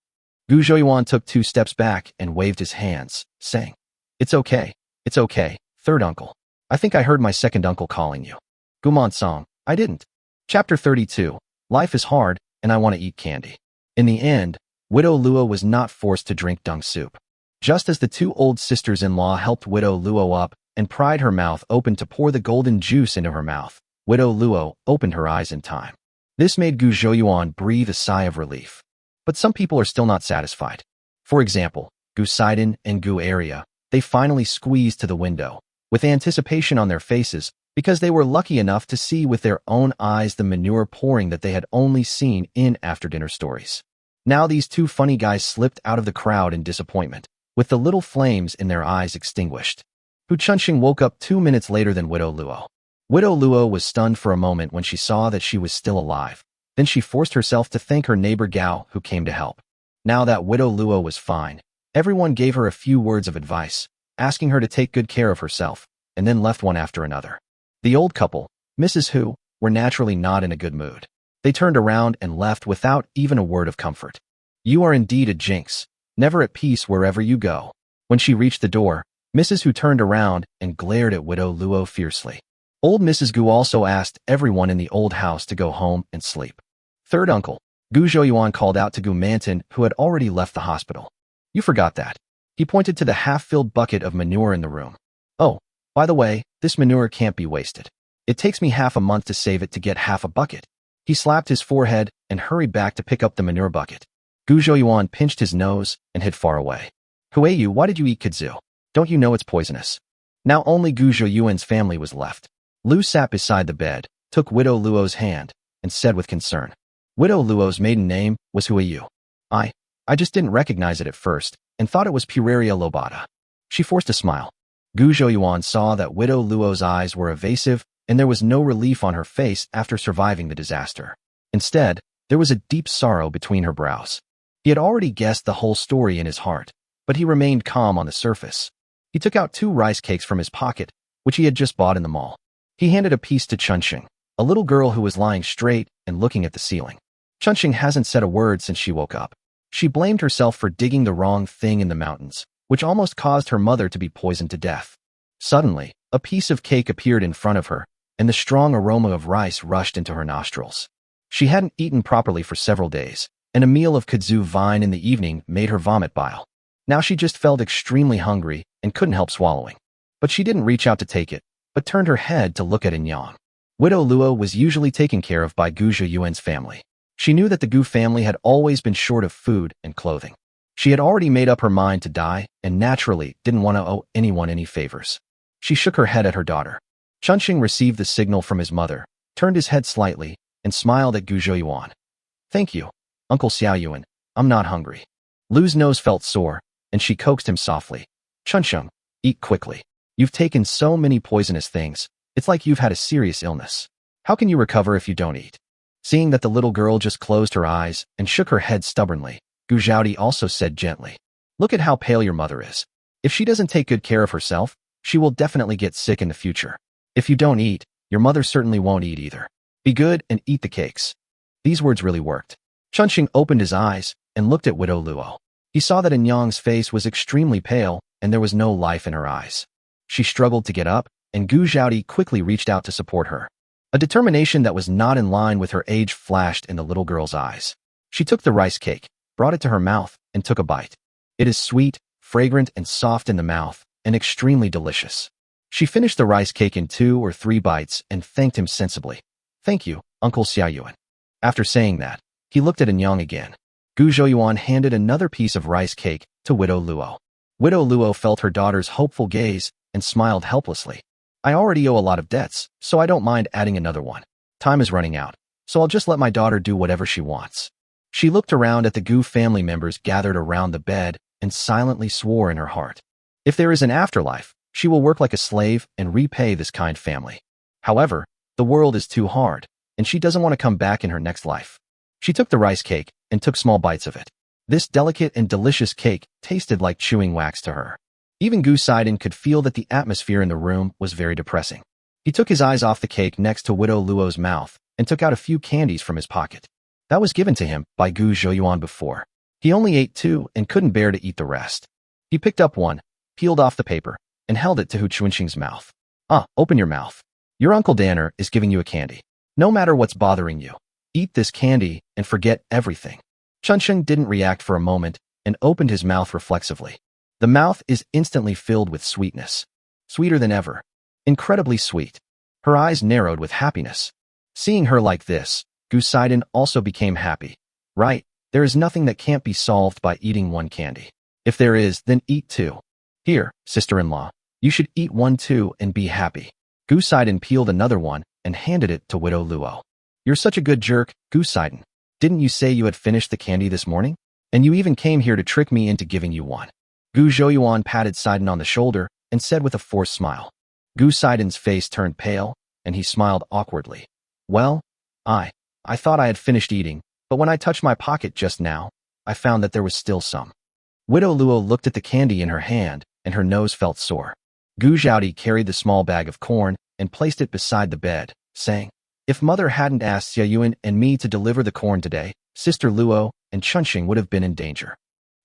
Gu Zhouyuan took 2 steps back and waved his hands, saying, It's okay, third uncle. I think I heard my second uncle calling you." Guman Song, I didn't. Chapter 32. Life is hard, and I want to eat candy. In the end, Widow Luo was not forced to drink dung soup. Just as the 2 old sisters-in-law helped Widow Luo up and pried her mouth open to pour the golden juice into her mouth, Widow Luo opened her eyes in time. This made Gu Zhouyuan breathe a sigh of relief. But some people are still not satisfied. For example, Gu Sidon and Gu Area, they finally squeezed to the window, with anticipation on their faces, because they were lucky enough to see with their own eyes the manure pouring that they had only seen in after-dinner stories. Now these 2 funny guys slipped out of the crowd in disappointment, with the little flames in their eyes extinguished. Hu Chunxing woke up 2 minutes later than Widow Luo. Widow Luo was stunned for a moment when she saw that she was still alive. Then she forced herself to thank her neighbor Gao, who came to help. Now that Widow Luo was fine, everyone gave her a few words of advice, asking her to take good care of herself, and then left one after another. The old couple, Mrs. Hu, were naturally not in a good mood. They turned around and left without even a word of comfort. "You are indeed a jinx, never at peace wherever you go." When she reached the door, Mrs. Hu turned around and glared at Widow Luo fiercely. Old Mrs. Gu also asked everyone in the old house to go home and sleep. "Third uncle," Gu Zhouyuan called out to Gu Manton, who had already left the hospital. "You forgot that." He pointed to the half-filled bucket of manure in the room. "Oh, by the way, this manure can't be wasted. It takes me half a month to save it to get half a bucket." He slapped his forehead and hurried back to pick up the manure bucket. Gu Zhouyuan pinched his nose and hid far away. Huiyu, why did you eat kudzu? Don't you know it's poisonous? Now only Gu Zhouyuan's family was left. Lu sat beside the bed, took Widow Luo's hand, and said with concern. Widow Luo's maiden name was Huiyu. I just didn't recognize it at first, and thought it was Pueraria lobata. She forced a smile. Gu Zhouyuan saw that Widow Luo's eyes were evasive, and there was no relief on her face after surviving the disaster. Instead, there was a deep sorrow between her brows. He had already guessed the whole story in his heart, but he remained calm on the surface. He took out 2 rice cakes from his pocket, which he had just bought in the mall. He handed a piece to Chunxing, a little girl who was lying straight and looking at the ceiling. Chunxing hasn't said a word since she woke up. She blamed herself for digging the wrong thing in the mountains, which almost caused her mother to be poisoned to death. Suddenly, a piece of cake appeared in front of her, and the strong aroma of rice rushed into her nostrils. She hadn't eaten properly for several days, and a meal of kudzu vine in the evening made her vomit bile. Now she just felt extremely hungry and couldn't help swallowing. But she didn't reach out to take it, but turned her head to look at Inyang. Widow Luo was usually taken care of by Gu Zhouyuan's family. She knew that the Gu family had always been short of food and clothing. She had already made up her mind to die and naturally didn't want to owe anyone any favors. She shook her head at her daughter. Chunxing received the signal from his mother, turned his head slightly, and smiled at Gu Zhouyuan. Thank you, Uncle Xiaoyuan. I'm not hungry. Lu's nose felt sore, and she coaxed him softly. Chunxing, eat quickly. You've taken so many poisonous things, it's like you've had a serious illness. How can you recover if you don't eat? Seeing that the little girl just closed her eyes and shook her head stubbornly, Gu Zhaodi also said gently, look at how pale your mother is. If she doesn't take good care of herself, she will definitely get sick in the future. If you don't eat, your mother certainly won't eat either. Be good and eat the cakes. These words really worked. Chunxing opened his eyes and looked at Widow Luo. He saw that Inyang's face was extremely pale and there was no life in her eyes. She struggled to get up, and Gu Zhaodi quickly reached out to support her. A determination that was not in line with her age flashed in the little girl's eyes. She took the rice cake, brought it to her mouth, and took a bite. It is sweet, fragrant, and soft in the mouth, and extremely delicious. She finished the rice cake in 2 or 3 bites and thanked him sensibly. Thank you, Uncle Xiaoyuan. After saying that, he looked at Inyang again. Gu Zhouyuan handed another piece of rice cake to Widow Luo. Widow Luo felt her daughter's hopeful gaze and smiled helplessly. I already owe a lot of debts, so I don't mind adding another one. Time is running out, so I'll just let my daughter do whatever she wants. She looked around at the Gu family members gathered around the bed and silently swore in her heart. If there is an afterlife, she will work like a slave and repay this kind family. However, the world is too hard, and she doesn't want to come back in her next life. She took the rice cake and took small bites of it. This delicate and delicious cake tasted like chewing wax to her. Even Gu Sidon could feel that the atmosphere in the room was very depressing. He took his eyes off the cake next to Widow Luo's mouth and took out a few candies from his pocket. That was given to him by Gu Zhouyuan before. He only ate 2 and couldn't bear to eat the rest. He picked up one, peeled off the paper, and held it to Hu Chunxing's mouth. Open your mouth. Your Uncle Danner is giving you a candy. No matter what's bothering you, eat this candy and forget everything. Chunxing didn't react for a moment and opened his mouth reflexively. The mouth is instantly filled with sweetness. Sweeter than ever. Incredibly sweet. Her eyes narrowed with happiness. Seeing her like this, Gu Sidon also became happy. Right, there is nothing that can't be solved by eating one candy. If there is, then eat 2. Here, sister-in-law, you should eat 1 too and be happy. Gu Sidon peeled another one and handed it to Widow Luo. You're such a good jerk, Gu Sidon. Didn't you say you had finished the candy this morning? And you even came here to trick me into giving you one. Gu Zhouyuan patted Sidon on the shoulder and said with a forced smile. Gu Sidon's face turned pale, and he smiled awkwardly. Well, I thought I had finished eating, but when I touched my pocket just now, I found that there was still some. Widow Luo looked at the candy in her hand, and her nose felt sore. Gu Zhaodi carried the small bag of corn and placed it beside the bed, saying, if Mother hadn't asked Xiaoyuan and me to deliver the corn today, Sister Luo and Chunxing would have been in danger.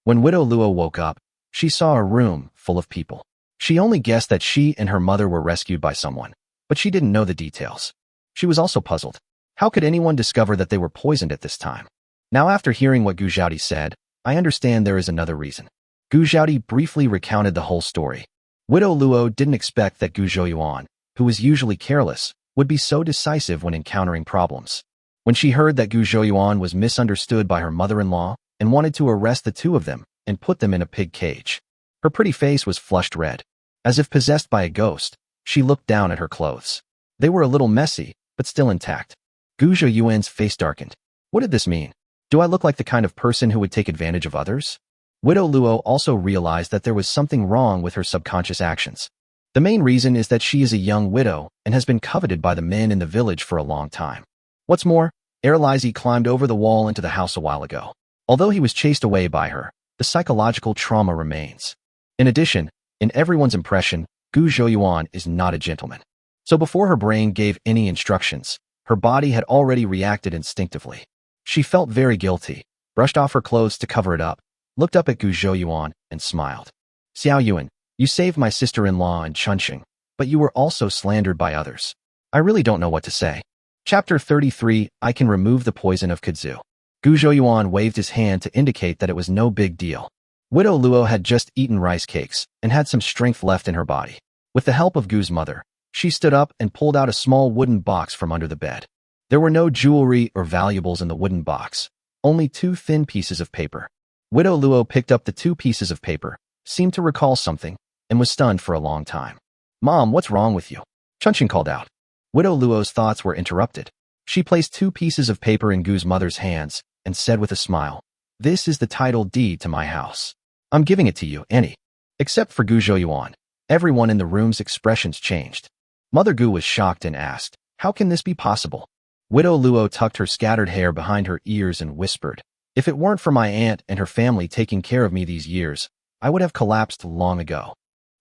When Widow Luo woke up, she saw a room full of people. She only guessed that she and her mother were rescued by someone, but she didn't know the details. She was also puzzled. How could anyone discover that they were poisoned at this time? Now after hearing what Gu Zhaodi said, I understand there is another reason. Gu Zhaodi briefly recounted the whole story. Widow Luo didn't expect that Gu Zhouyuan, who was usually careless, would be so decisive when encountering problems. When she heard that Gu Zhouyuan was misunderstood by her mother-in-law, and wanted to arrest the two of them and put them in a pig cage. Her pretty face was flushed red. As if possessed by a ghost, she looked down at her clothes. They were a little messy, but still intact. Gu Zhouyuan's face darkened. What did this mean? Do I look like the kind of person who would take advantage of others? Widow Luo also realized that there was something wrong with her subconscious actions. The main reason is that she is a young widow and has been coveted by the men in the village for a long time. What's more, Erlizy climbed over the wall into the house a while ago. Although he was chased away by her, the psychological trauma remains. In addition, in everyone's impression, Gu Zhouyuan is not a gentleman. So before her brain gave any instructions, her body had already reacted instinctively. She felt very guilty, brushed off her clothes to cover it up, looked up at Gu Zhouyuan, and smiled. Xiao Yuan, you saved my sister-in-law and Chunqing, but you were also slandered by others. I really don't know what to say. Chapter 33, I can remove the poison of kudzu. Gu Zhouyuan waved his hand to indicate that it was no big deal. Widow Luo had just eaten rice cakes and had some strength left in her body. With the help of Gu's mother, she stood up and pulled out a small wooden box from under the bed. There were no jewelry or valuables in the wooden box, only 2 thin pieces of paper. Widow Luo picked up the 2 pieces of paper, seemed to recall something, and was stunned for a long time. Mom, what's wrong with you? Chunqing called out. Widow Luo's thoughts were interrupted. She placed 2 pieces of paper in Gu's mother's hands and said with a smile, "This is the title deed to my house. I'm giving it to you, Annie." Except for Gu Zhouyuan, everyone in the room's expressions changed. Mother Gu was shocked and asked, "How can this be possible?" Widow Luo tucked her scattered hair behind her ears and whispered, "If it weren't for my aunt and her family taking care of me these years, I would have collapsed long ago.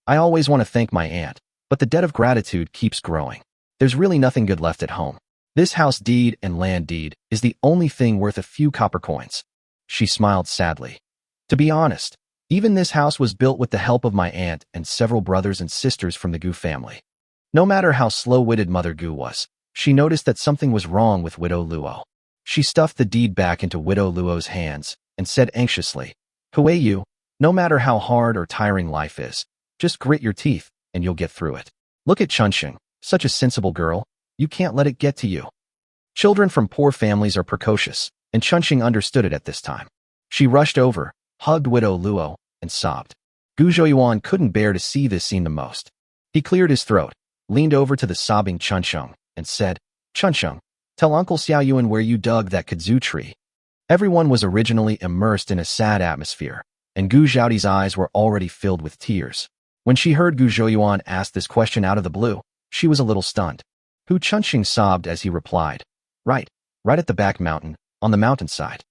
I always want to thank my aunt, but the debt of gratitude keeps growing. There's really nothing good left at home. This house deed and land deed is the only thing worth a few copper coins." She smiled sadly. To be honest, even this house was built with the help of my aunt and several brothers and sisters from the Gu family. No matter how slow-witted Mother Gu was, she noticed that something was wrong with Widow Luo. She stuffed the deed back into Widow Luo's hands and said anxiously, "Huiyu, no matter how hard or tiring life is, just grit your teeth and you'll get through it. Look at Chunqing, such a sensible girl. You can't let it get to you." Children from poor families are precocious, and Chunqing understood it at this time. She rushed over, hugged Widow Luo, and sobbed. Gu Zhouyuan couldn't bear to see this scene the most. He cleared his throat, leaned over to the sobbing Chunqing, and said, "Chunqing, tell Uncle Xiao Yuan where you dug that kudzu tree." Everyone was originally immersed in a sad atmosphere, and Gu Zhaoti's eyes were already filled with tears. When she heard Gu Zhouyuan ask this question out of the blue, she was a little stunned. Hu Chunqing sobbed as he replied, Right at the back mountain, on the mountainside."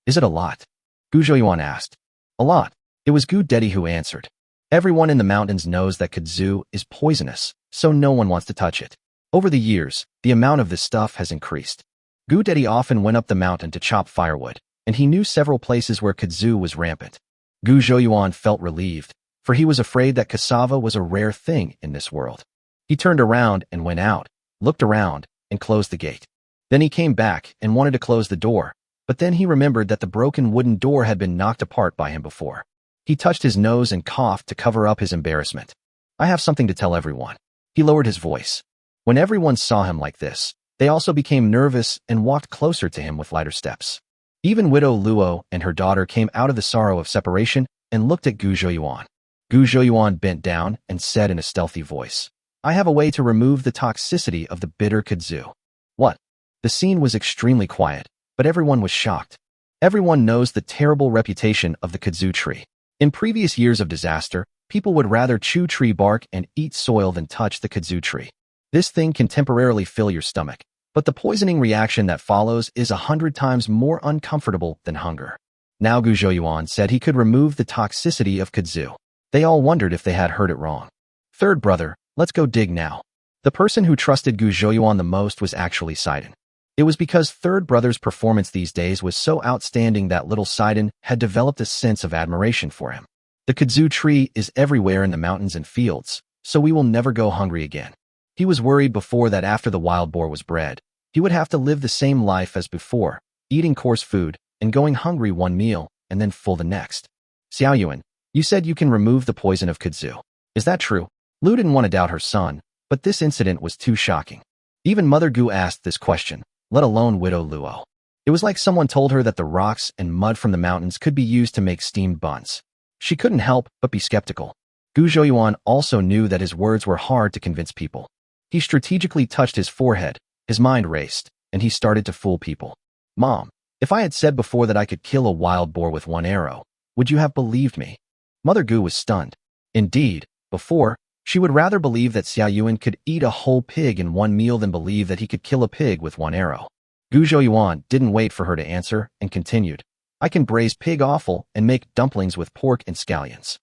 "Is it a lot?" Gu Zhouyuan asked. "A lot." It was Gu Dedi who answered. "Everyone in the mountains knows that kudzu is poisonous, so no one wants to touch it. Over the years, the amount of this stuff has increased. Gu Dedi often went up the mountain to chop firewood, and he knew several places where kudzu was rampant." Gu Zhouyuan felt relieved, for he was afraid that cassava was a rare thing in this world. He turned around and went out, looked around, and closed the gate. Then he came back and wanted to close the door, but then he remembered that the broken wooden door had been knocked apart by him before. He touched his nose and coughed to cover up his embarrassment. "I have something to tell everyone." He lowered his voice. When everyone saw him like this, they also became nervous and walked closer to him with lighter steps. Even Widow Luo and her daughter came out of the sorrow of separation and looked at Gu Zhouyuan. Gu Zhouyuan bent down and said in a stealthy voice, "I have a way to remove the toxicity of the bitter kudzu." "What?" The scene was extremely quiet, but everyone was shocked. Everyone knows the terrible reputation of the kudzu tree. In previous years of disaster, people would rather chew tree bark and eat soil than touch the kudzu tree. This thing can temporarily fill your stomach, but the poisoning reaction that follows is 100 times more uncomfortable than hunger. Now Gu Zhouyuan said he could remove the toxicity of kudzu. They all wondered if they had heard it wrong. "Third brother, let's go dig now." The person who trusted Gu Zhouyuan the most was actually Sidon. It was because third brother's performance these days was so outstanding that little Sidon had developed a sense of admiration for him. "The kudzu tree is everywhere in the mountains and fields, so we will never go hungry again." He was worried before that after the wild boar was bred, he would have to live the same life as before, eating coarse food and going hungry one meal and then full the next. "Xiao Yuan, you said you can remove the poison of kudzu. Is that true?" Lu didn't want to doubt her son, but this incident was too shocking. Even Mother Gu asked this question, let alone Widow Luo. It was like someone told her that the rocks and mud from the mountains could be used to make steamed buns. She couldn't help but be skeptical. Gu Zhouyuan also knew that his words were hard to convince people. He strategically touched his forehead, his mind raced, and he started to fool people. Mom, if I had said before that I could kill a wild boar with one arrow, would you have believed me? Mother Gu was stunned. Indeed, before, she would rather believe that Xia Yuan could eat a whole pig in one meal than believe that he could kill a pig with one arrow. Gu Zhouyuan didn't wait for her to answer and continued, I can braise pig offal and make dumplings with pork and scallions.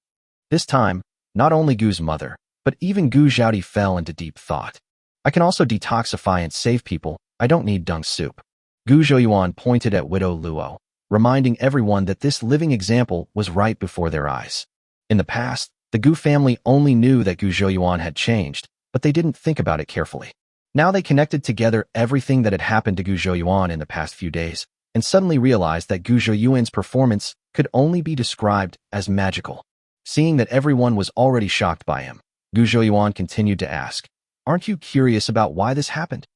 This time, not only Gu's mother, but even Gu Zhaodi fell into deep thought. I can also detoxify and save people. I don't need dung soup. Gu Zhouyuan pointed at Widow Luo, reminding everyone that this living example was right before their eyes. In the past, the Gu family only knew that Gu Zhouyuan had changed, but they didn't think about it carefully. Now they connected together everything that had happened to Gu Zhouyuan in the past few days, and suddenly realized that Gu Zhouyuan's performance could only be described as magical. Seeing that everyone was already shocked by him, Gu Zhouyuan continued to ask, aren't you curious about why this happened?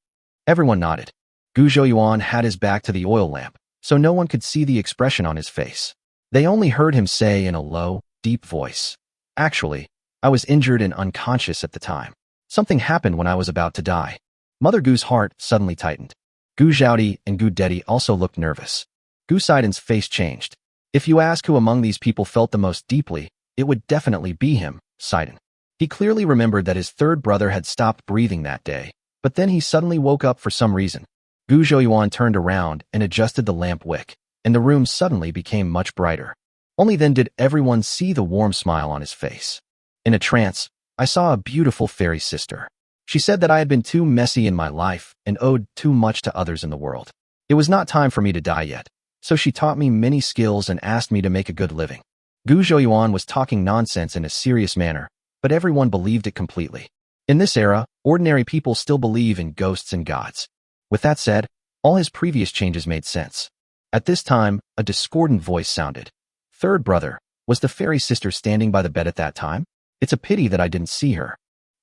Everyone nodded. Gu Zhouyuan had his back to the oil lamp, so no one could see the expression on his face. They only heard him say in a low, deep voice, actually, I was injured and unconscious at the time. Something happened when I was about to die. Mother Gu's heart suddenly tightened. Gu Zhaodi and Gu Dedi also looked nervous. Gu Saiden's face changed. If you ask who among these people felt the most deeply, it would definitely be him, Saiden. He clearly remembered that his third brother had stopped breathing that day, but then he suddenly woke up for some reason. Gu Zhouyuan turned around and adjusted the lamp wick, and the room suddenly became much brighter. Only then did everyone see the warm smile on his face. In a trance, I saw a beautiful fairy sister. She said that I had been too messy in my life and owed too much to others in the world. It was not time for me to die yet, so she taught me many skills and asked me to make a good living. Gu Zhouyuan was talking nonsense in a serious manner, but everyone believed it completely. In this era, ordinary people still believe in ghosts and gods. With that said, all his previous changes made sense. At this time, a discordant voice sounded. Third brother, was the fairy sister standing by the bed at that time? It's a pity that I didn't see her.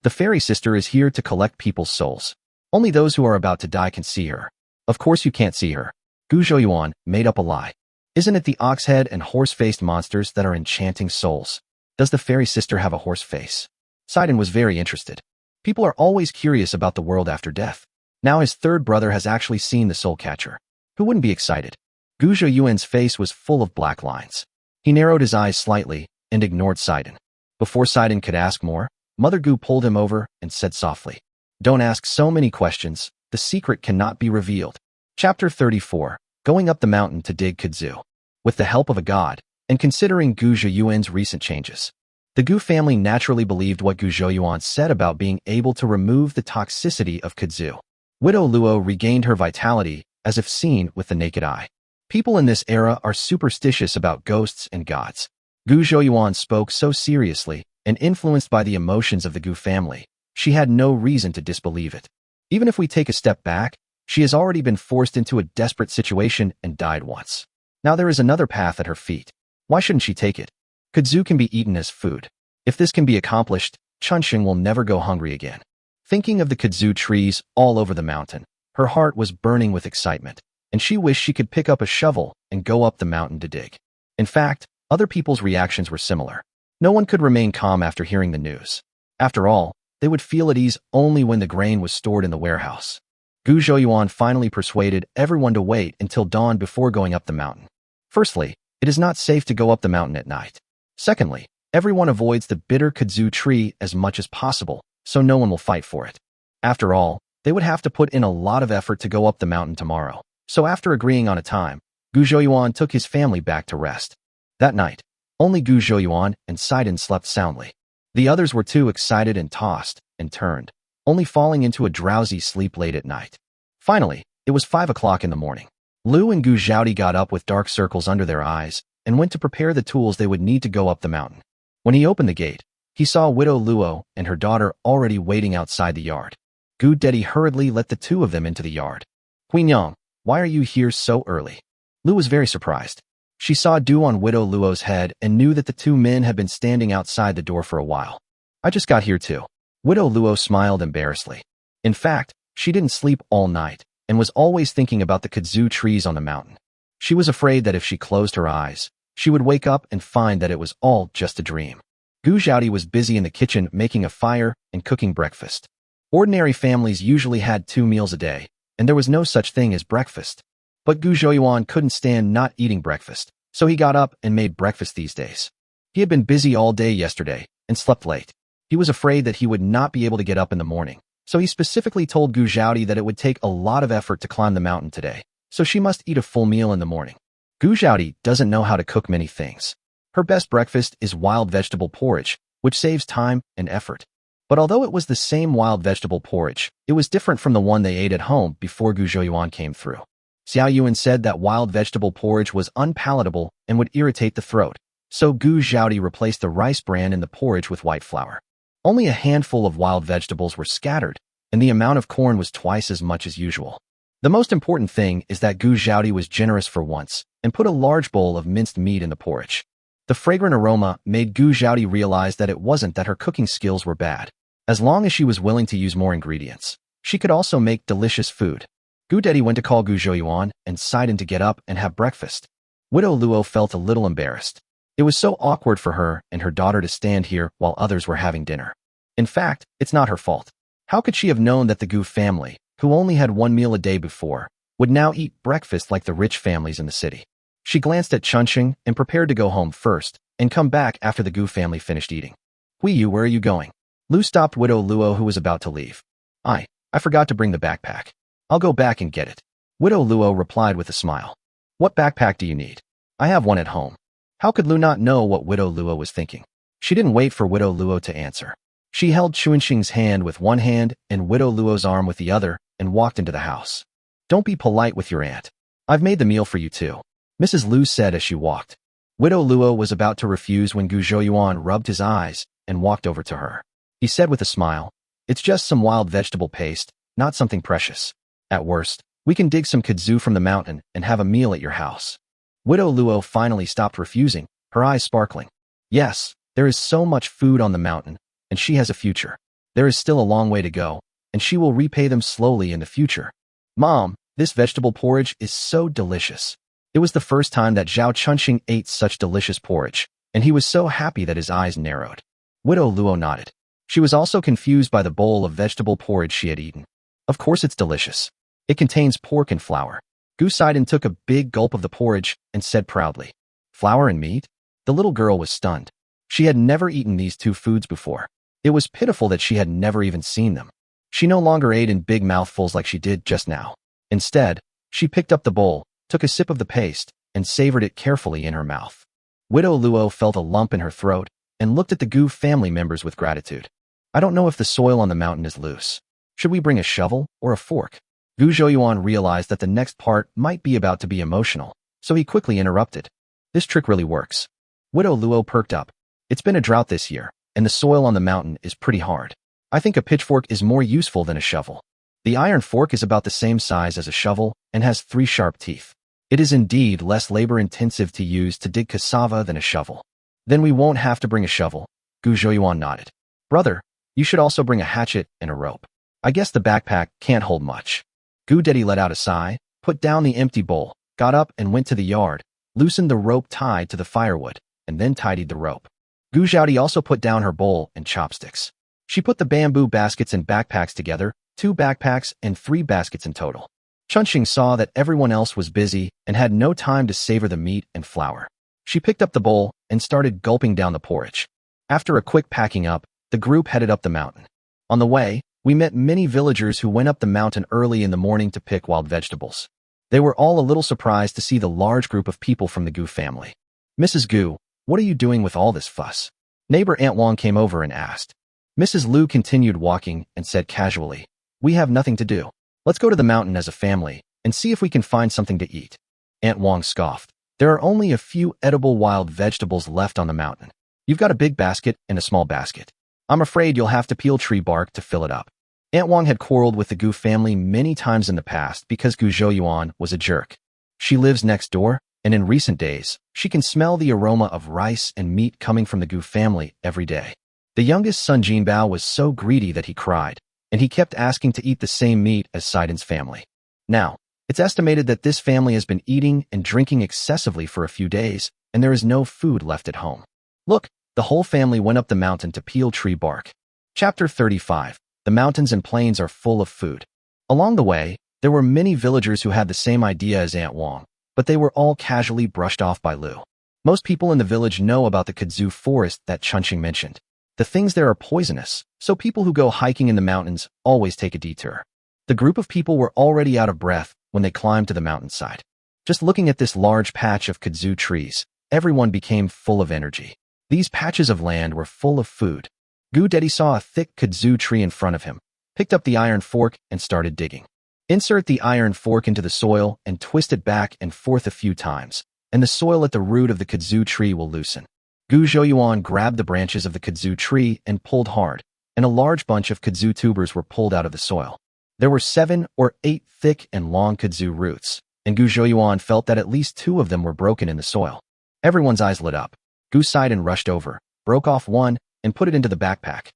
The fairy sister is here to collect people's souls. Only those who are about to die can see her. Of course you can't see her. Gu Zhouyuan made up a lie. Isn't it the ox-head and horse-faced monsters that are enchanting souls? Does the fairy sister have a horse face? Saiden was very interested. People are always curious about the world after death. Now his third brother has actually seen the soul catcher. Who wouldn't be excited? Gu Zhouyuan's face was full of black lines. He narrowed his eyes slightly and ignored Saiden. Before Saiden could ask more, Mother Gu pulled him over and said softly, don't ask so many questions. The secret cannot be revealed. Chapter 34, Going Up the Mountain to Dig Kudzu. With the help of a god, and considering Gu Zhouyuan's recent changes, the Gu family naturally believed what Gu Zhouyuan said about being able to remove the toxicity of kudzu. Widow Luo regained her vitality as if seen with the naked eye. People in this era are superstitious about ghosts and gods. Gu Zhouyuan spoke so seriously, and influenced by the emotions of the Gu family, she had no reason to disbelieve it. Even if we take a step back, she has already been forced into a desperate situation and died once. Now there is another path at her feet. Why shouldn't she take it? Kudzu can be eaten as food. If this can be accomplished, Chunxing will never go hungry again. Thinking of the kudzu trees all over the mountain, her heart was burning with excitement, and she wished she could pick up a shovel and go up the mountain to dig. In fact, other people's reactions were similar. No one could remain calm after hearing the news. After all, they would feel at ease only when the grain was stored in the warehouse. Gu Zhouyuan finally persuaded everyone to wait until dawn before going up the mountain. Firstly, it is not safe to go up the mountain at night. Secondly, everyone avoids the bitter kudzu tree as much as possible, so no one will fight for it. After all, they would have to put in a lot of effort to go up the mountain tomorrow. So after agreeing on a time, Gu Zhouyuan took his family back to rest. That night, only Gu Zhouyuan and Saiden slept soundly. The others were too excited and tossed and turned, only falling into a drowsy sleep late at night. Finally, it was 5 o'clock in the morning. Lu and Gu Zhaodi got up with dark circles under their eyes and went to prepare the tools they would need to go up the mountain. When he opened the gate, he saw Widow Luo and her daughter already waiting outside the yard. Gu Dedi hurriedly let the two of them into the yard. Queen Yang, why are you here so early? Lu was very surprised. She saw dew on Widow Luo's head and knew that the two men had been standing outside the door for a while. I just got here too. Widow Luo smiled embarrassedly. In fact, she didn't sleep all night, and was always thinking about the kudzu trees on the mountain. She was afraid that if she closed her eyes, she would wake up and find that it was all just a dream. Gu Zhaodi was busy in the kitchen making a fire and cooking breakfast. Ordinary families usually had 2 meals a day, and there was no such thing as breakfast. But Gu Zhouyuan couldn't stand not eating breakfast, so he got up and made breakfast these days. He had been busy all day yesterday and slept late. He was afraid that he would not be able to get up in the morning, so he specifically told Gu Zhaodi that it would take a lot of effort to climb the mountain today, so she must eat a full meal in the morning. Gu Zhaodi doesn't know how to cook many things. Her best breakfast is wild vegetable porridge, which saves time and effort. But although it was the same wild vegetable porridge, it was different from the one they ate at home before Gu Zhouyuan came through. Xiao Yuan said that wild vegetable porridge was unpalatable and would irritate the throat, so Gu Zhaodi replaced the rice bran in the porridge with white flour. Only a handful of wild vegetables were scattered, and the amount of corn was twice as much as usual. The most important thing is that Gu Zhaodi was generous for once and put a large bowl of minced meat in the porridge. The fragrant aroma made Gu Zhaodi realize that it wasn't that her cooking skills were bad. As long as she was willing to use more ingredients, she could also make delicious food. Gu Dedi went to call Gu Zhouyuan and sighed in to get up and have breakfast. Widow Luo felt a little embarrassed. It was so awkward for her and her daughter to stand here while others were having dinner. In fact, it's not her fault. How could she have known that the Gu family, who only had 1 meal a day before, would now eat breakfast like the rich families in the city? She glanced at Chunqing and prepared to go home first and come back after the Gu family finished eating. Huiyu, where are you going? Lu stopped Widow Luo, who was about to leave. I forgot to bring the backpack. I'll go back and get it. Widow Luo replied with a smile. What backpack do you need? I have one at home. How could Lu not know what Widow Luo was thinking? She didn't wait for Widow Luo to answer. She held Chunqing's hand with one hand and Widow Luo's arm with the other and walked into the house. Don't be polite with your aunt. I've made the meal for you too, Mrs. Lu said as she walked. Widow Luo was about to refuse when Gu Zhouyuan rubbed his eyes and walked over to her. He said with a smile, it's just some wild vegetable paste, not something precious. At worst, we can dig some kudzu from the mountain and have a meal at your house. Widow Luo finally stopped refusing, her eyes sparkling. Yes, there is so much food on the mountain, and she has a future. There is still a long way to go, and she will repay them slowly in the future. Mom, this vegetable porridge is so delicious. It was the first time that Zhao Chunqing ate such delicious porridge, and he was so happy that his eyes narrowed. Widow Luo nodded. She was also confused by the bowl of vegetable porridge she had eaten. Of course it's delicious. It contains pork and flour. Gu Sidon took a big gulp of the porridge and said proudly, flour and meat? The little girl was stunned. She had never eaten these two foods before. It was pitiful that she had never even seen them. She no longer ate in big mouthfuls like she did just now. Instead, she picked up the bowl, took a sip of the paste, and savored it carefully in her mouth. Widow Luo felt a lump in her throat and looked at the Gu family members with gratitude. I don't know if the soil on the mountain is loose. Should we bring a shovel or a fork? Gu Zhouyuan realized that the next part might be about to be emotional, so he quickly interrupted. This trick really works. Widow Luo perked up. It's been a drought this year, and the soil on the mountain is pretty hard. I think a pitchfork is more useful than a shovel. The iron fork is about the same size as a shovel and has 3 sharp teeth. It is indeed less labor-intensive to use to dig cassava than a shovel. Then we won't have to bring a shovel. Gu Zhouyuan nodded. Brother, you should also bring a hatchet and a rope. I guess the backpack can't hold much. Gu Dedi let out a sigh, put down the empty bowl, got up and went to the yard, loosened the rope tied to the firewood, and then tidied the rope. Gu Zhaodi also put down her bowl and chopsticks. She put the bamboo baskets and backpacks together, 2 backpacks and 3 baskets in total. Chunqing saw that everyone else was busy and had no time to savor the meat and flour. She picked up the bowl and started gulping down the porridge. After a quick packing up, the group headed up the mountain. On the way, we met many villagers who went up the mountain early in the morning to pick wild vegetables. They were all a little surprised to see the large group of people from the Gu family. Mrs. Gu, what are you doing with all this fuss? Neighbor Aunt Wang came over and asked. Mrs. Lu continued walking and said casually, we have nothing to do. Let's go to the mountain as a family and see if we can find something to eat. Aunt Wang scoffed. There are only a few edible wild vegetables left on the mountain. You've got a big basket and a small basket. I'm afraid you'll have to peel tree bark to fill it up. Aunt Wang had quarreled with the Gu family many times in the past because Gu Zhouyuan was a jerk. She lives next door, and in recent days, she can smell the aroma of rice and meat coming from the Gu family every day. The youngest son Jinbao was so greedy that he cried, and he kept asking to eat the same meat as Sidon's family. Now, it's estimated that this family has been eating and drinking excessively for a few days, and there is no food left at home. Look, the whole family went up the mountain to peel tree bark. Chapter 35. The mountains and plains are full of food. Along the way, there were many villagers who had the same idea as Aunt Wong, but they were all casually brushed off by Lu. Most people in the village know about the kudzu forest that Chunqing mentioned. The things there are poisonous, so people who go hiking in the mountains always take a detour. The group of people were already out of breath when they climbed to the mountainside. Just looking at this large patch of kudzu trees, everyone became full of energy. These patches of land were full of food. Gu Dedi saw a thick kudzu tree in front of him, picked up the iron fork, and started digging. Insert the iron fork into the soil and twist it back and forth a few times, and the soil at the root of the kudzu tree will loosen. Gu Zhouyuan grabbed the branches of the kudzu tree and pulled hard, and a large bunch of kudzu tubers were pulled out of the soil. There were 7 or 8 thick and long kudzu roots, and Gu Zhouyuan felt that at least 2 of them were broken in the soil. Everyone's eyes lit up. Gu Sidon rushed over, broke off one, and put it into the backpack.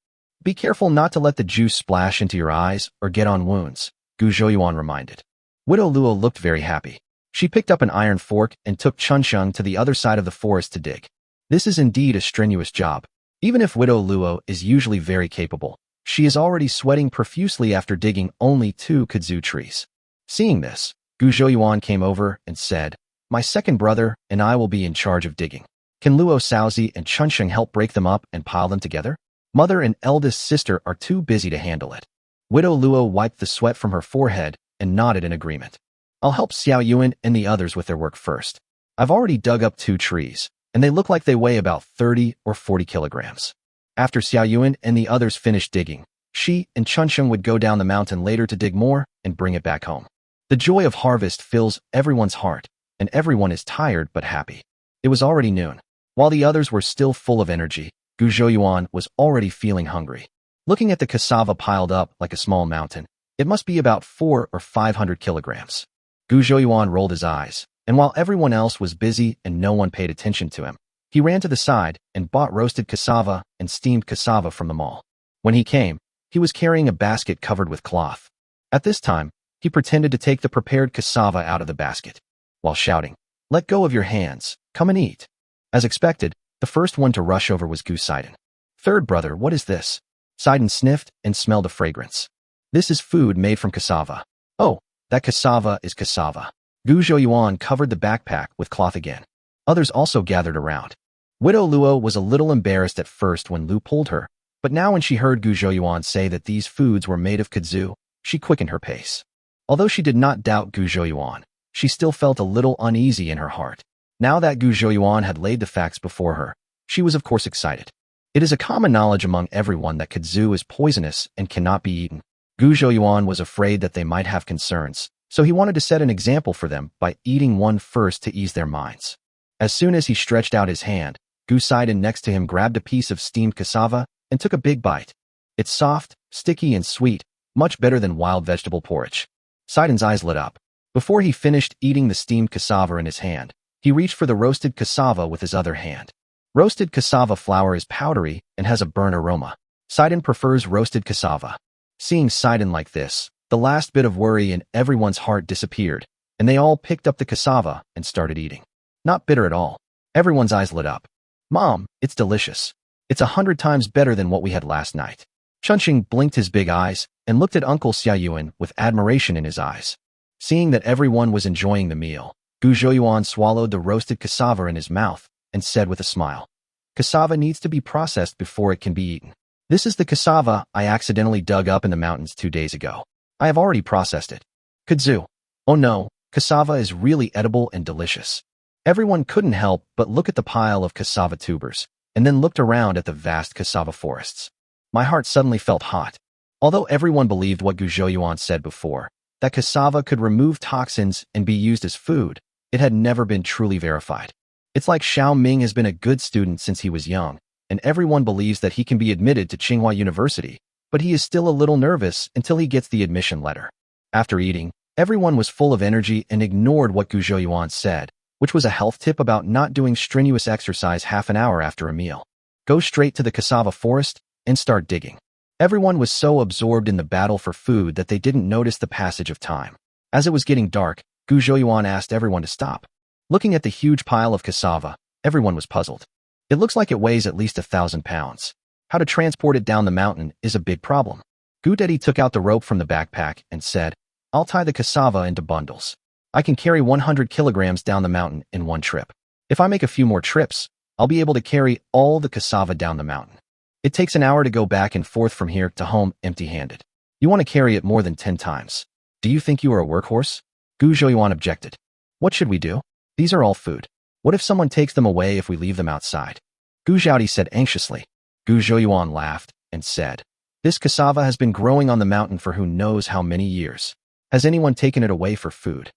Be careful not to let the juice splash into your eyes or get on wounds, Gu Zhouyuan reminded. Widow Luo looked very happy. She picked up an iron fork and took Chunsheng to the other side of the forest to dig. This is indeed a strenuous job. Even if Widow Luo is usually very capable, she is already sweating profusely after digging only 2 kudzu trees. Seeing this, Gu Zhouyuan came over and said, "My second brother and I will be in charge of digging. Can Luo Shaozi and Chunsheng help break them up and pile them together? Mother and eldest sister are too busy to handle it." Widow Luo wiped the sweat from her forehead and nodded in agreement. "I'll help Xiao Yuan and the others with their work first. I've already dug up 2 trees, and they look like they weigh about 30 or 40 kilograms. After Xiao Yuan and the others finished digging, she and Chunsheng would go down the mountain later to dig more and bring it back home. The joy of harvest fills everyone's heart, and everyone is tired but happy." It was already noon. While the others were still full of energy, Gu Zhouyuan was already feeling hungry. Looking at the cassava piled up like a small mountain, it must be about 400 or 500 kilograms. Gu Zhouyuan rolled his eyes, and while everyone else was busy and no one paid attention to him, he ran to the side and bought roasted cassava and steamed cassava from the mall. When he came, he was carrying a basket covered with cloth. At this time, he pretended to take the prepared cassava out of the basket, while shouting, "Let go of your hands, come and eat." As expected, the first one to rush over was Gu Sidon. "Third brother, what is this?" Sidon sniffed and smelled a fragrance. "This is food made from cassava." "Oh, that cassava is cassava." Gu Zhouyuan covered the backpack with cloth again. Others also gathered around. Widow Luo was a little embarrassed at first when Lu pulled her, but now when she heard Gu Zhouyuan say that these foods were made of kudzu, she quickened her pace. Although she did not doubt Gu Zhouyuan, she still felt a little uneasy in her heart. Now that Gu Zhouyuan had laid the facts before her, she was of course excited. It is a common knowledge among everyone that kudzu is poisonous and cannot be eaten. Gu Zhouyuan was afraid that they might have concerns, so he wanted to set an example for them by eating one first to ease their minds. As soon as he stretched out his hand, Gu Sidon next to him grabbed a piece of steamed cassava and took a big bite. It's soft, sticky, and sweet, much better than wild vegetable porridge. Sidon's eyes lit up. Before he finished eating the steamed cassava in his hand, he reached for the roasted cassava with his other hand. Roasted cassava flour is powdery and has a burnt aroma. Sidon prefers roasted cassava. Seeing Sidon like this, the last bit of worry in everyone's heart disappeared, and they all picked up the cassava and started eating. Not bitter at all. Everyone's eyes lit up. "Mom, it's delicious. It's 100 times better than what we had last night." Chunqing blinked his big eyes and looked at Uncle Xiao Yuan with admiration in his eyes. Seeing that everyone was enjoying the meal, Gu Zhouyuan swallowed the roasted cassava in his mouth and said with a smile, "Cassava needs to be processed before it can be eaten. This is the cassava I accidentally dug up in the mountains 2 days ago. I have already processed it." Kudzu. Oh no, cassava is really edible and delicious. Everyone couldn't help but look at the pile of cassava tubers, and then looked around at the vast cassava forests. My heart suddenly felt hot. Although everyone believed what Gu Zhouyuan said before, that cassava could remove toxins and be used as food, it had never been truly verified. It's like Xiao Ming has been a good student since he was young, and everyone believes that he can be admitted to Tsinghua University, but he is still a little nervous until he gets the admission letter. After eating, everyone was full of energy and ignored what Gu Zhouyuan said, which was a health tip about not doing strenuous exercise half an hour after a meal. Go straight to the cassava forest and start digging. Everyone was so absorbed in the battle for food that they didn't notice the passage of time. As it was getting dark, Gu Zhouyuan asked everyone to stop. Looking at the huge pile of cassava, everyone was puzzled. It looks like it weighs at least 1,000 pounds. How to transport it down the mountain is a big problem. Gu Dedi took out the rope from the backpack and said, I'll tie the cassava into bundles. I can carry 100 kilograms down the mountain in one trip. If I make a few more trips, I'll be able to carry all the cassava down the mountain. It takes an hour to go back and forth from here to home empty-handed. You want to carry it more than 10 times. Do you think you are a workhorse? Gu Zhouyuan objected. What should we do? These are all food. What if someone takes them away if we leave them outside? Gu Zhaodi said anxiously. Gu Zhouyuan laughed and said, This cassava has been growing on the mountain for who knows how many years. Has anyone taken it away for food?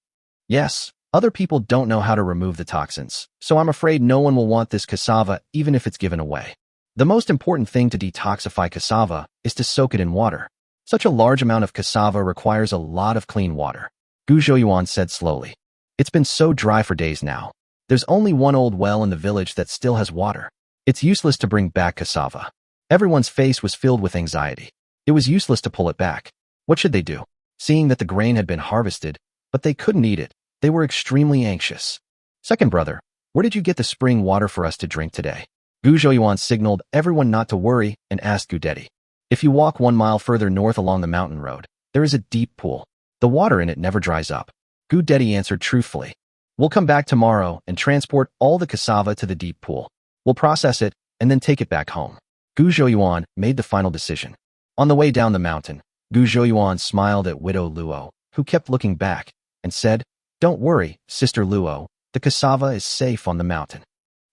Yes, other people don't know how to remove the toxins, so I'm afraid no one will want this cassava even if it's given away. The most important thing to detoxify cassava is to soak it in water. Such a large amount of cassava requires a lot of clean water. Gu Zhouyuan said slowly. It's been so dry for days now. There's only one old well in the village that still has water. It's useless to bring back cassava. Everyone's face was filled with anxiety. It was useless to pull it back. What should they do? Seeing that the grain had been harvested, but they couldn't eat it, they were extremely anxious. Second brother, where did you get the spring water for us to drink today? Gu Zhouyuan signaled everyone not to worry and asked Gu Dedi. If you walk 1 mile further north along the mountain road, there is a deep pool. The water in it never dries up. Gu Dedi answered truthfully. We'll come back tomorrow and transport all the cassava to the deep pool. We'll process it and then take it back home. Gu Zhouyuan made the final decision. On the way down the mountain, Gu Zhouyuan smiled at Widow Luo, who kept looking back, and said, Don't worry, Sister Luo, the cassava is safe on the mountain.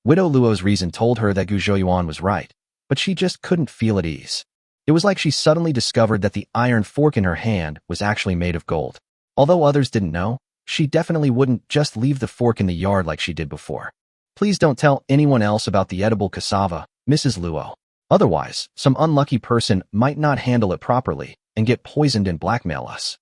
Widow Luo's reason told her that Gu Zhouyuan was right, but she just couldn't feel at ease. It was like she suddenly discovered that the iron fork in her hand was actually made of gold. Although others didn't know, she definitely wouldn't just leave the fork in the yard like she did before. Please don't tell anyone else about the edible cassava, Mrs. Luo. Otherwise, some unlucky person might not handle it properly and get poisoned and blackmail us.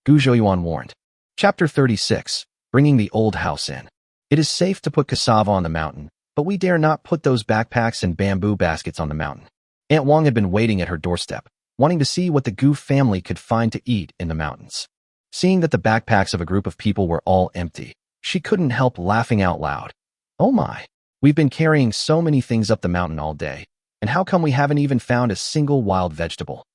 Gu Zhouyuan warned. Chapter 36. Bringing the old house in. It is safe to put cassava on the mountain, but we dare not put those backpacks and bamboo baskets on the mountain. Aunt Wang had been waiting at her doorstep, wanting to see what the Gu family could find to eat in the mountains. Seeing that the backpacks of a group of people were all empty, she couldn't help laughing out loud. Oh my, we've been carrying so many things up the mountain all day, and how come we haven't even found a single wild vegetable?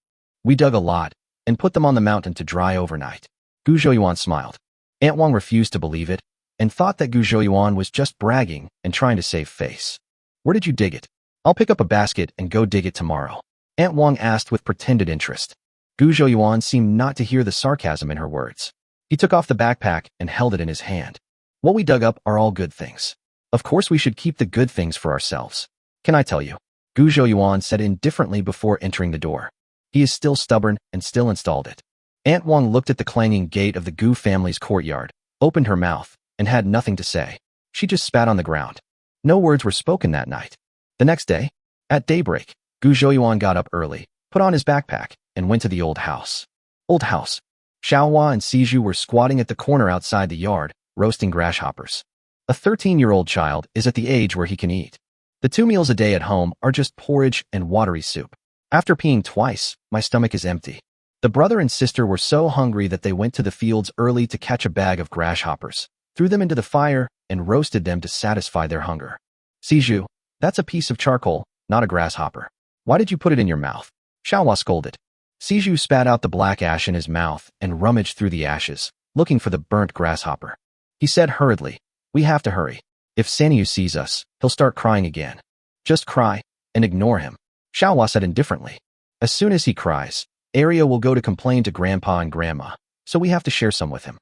We dug a lot and put them on the mountain to dry overnight. Gu Zhouyuan smiled. Aunt Wang refused to believe it and thought that Gu Zhouyuan was just bragging and trying to save face. Where did you dig it? I'll pick up a basket and go dig it tomorrow. Aunt Wang asked with pretended interest. Gu Zhouyuan seemed not to hear the sarcasm in her words. He took off the backpack and held it in his hand. What we dug up are all good things. Of course we should keep the good things for ourselves. Can I tell you? Gu Zhouyuan said indifferently before entering the door. He is still stubborn and still installed it. Aunt Wang looked at the clanging gate of the Gu family's courtyard, opened her mouth, and had nothing to say. She just spat on the ground. No words were spoken that night. The next day, at daybreak, Gu Zhouyuan got up early, put on his backpack, and went to the old house. Old house. Xiaohua and Siju were squatting at the corner outside the yard, roasting grasshoppers. A 13-year-old child is at the age where he can eat. The 2 meals a day at home are just porridge and watery soup. After peeing twice, my stomach is empty. The brother and sister were so hungry that they went to the fields early to catch a bag of grasshoppers, threw them into the fire, and roasted them to satisfy their hunger. Siju, that's a piece of charcoal, not a grasshopper. Why did you put it in your mouth? Xiaohua scolded. Siju spat out the black ash in his mouth and rummaged through the ashes, looking for the burnt grasshopper. He said hurriedly, We have to hurry. If Sanyu sees us, he'll start crying again. Just cry, and ignore him. Xiaohua said indifferently. As soon as he cries, Arya will go to complain to Grandpa and Grandma, so we have to share some with him.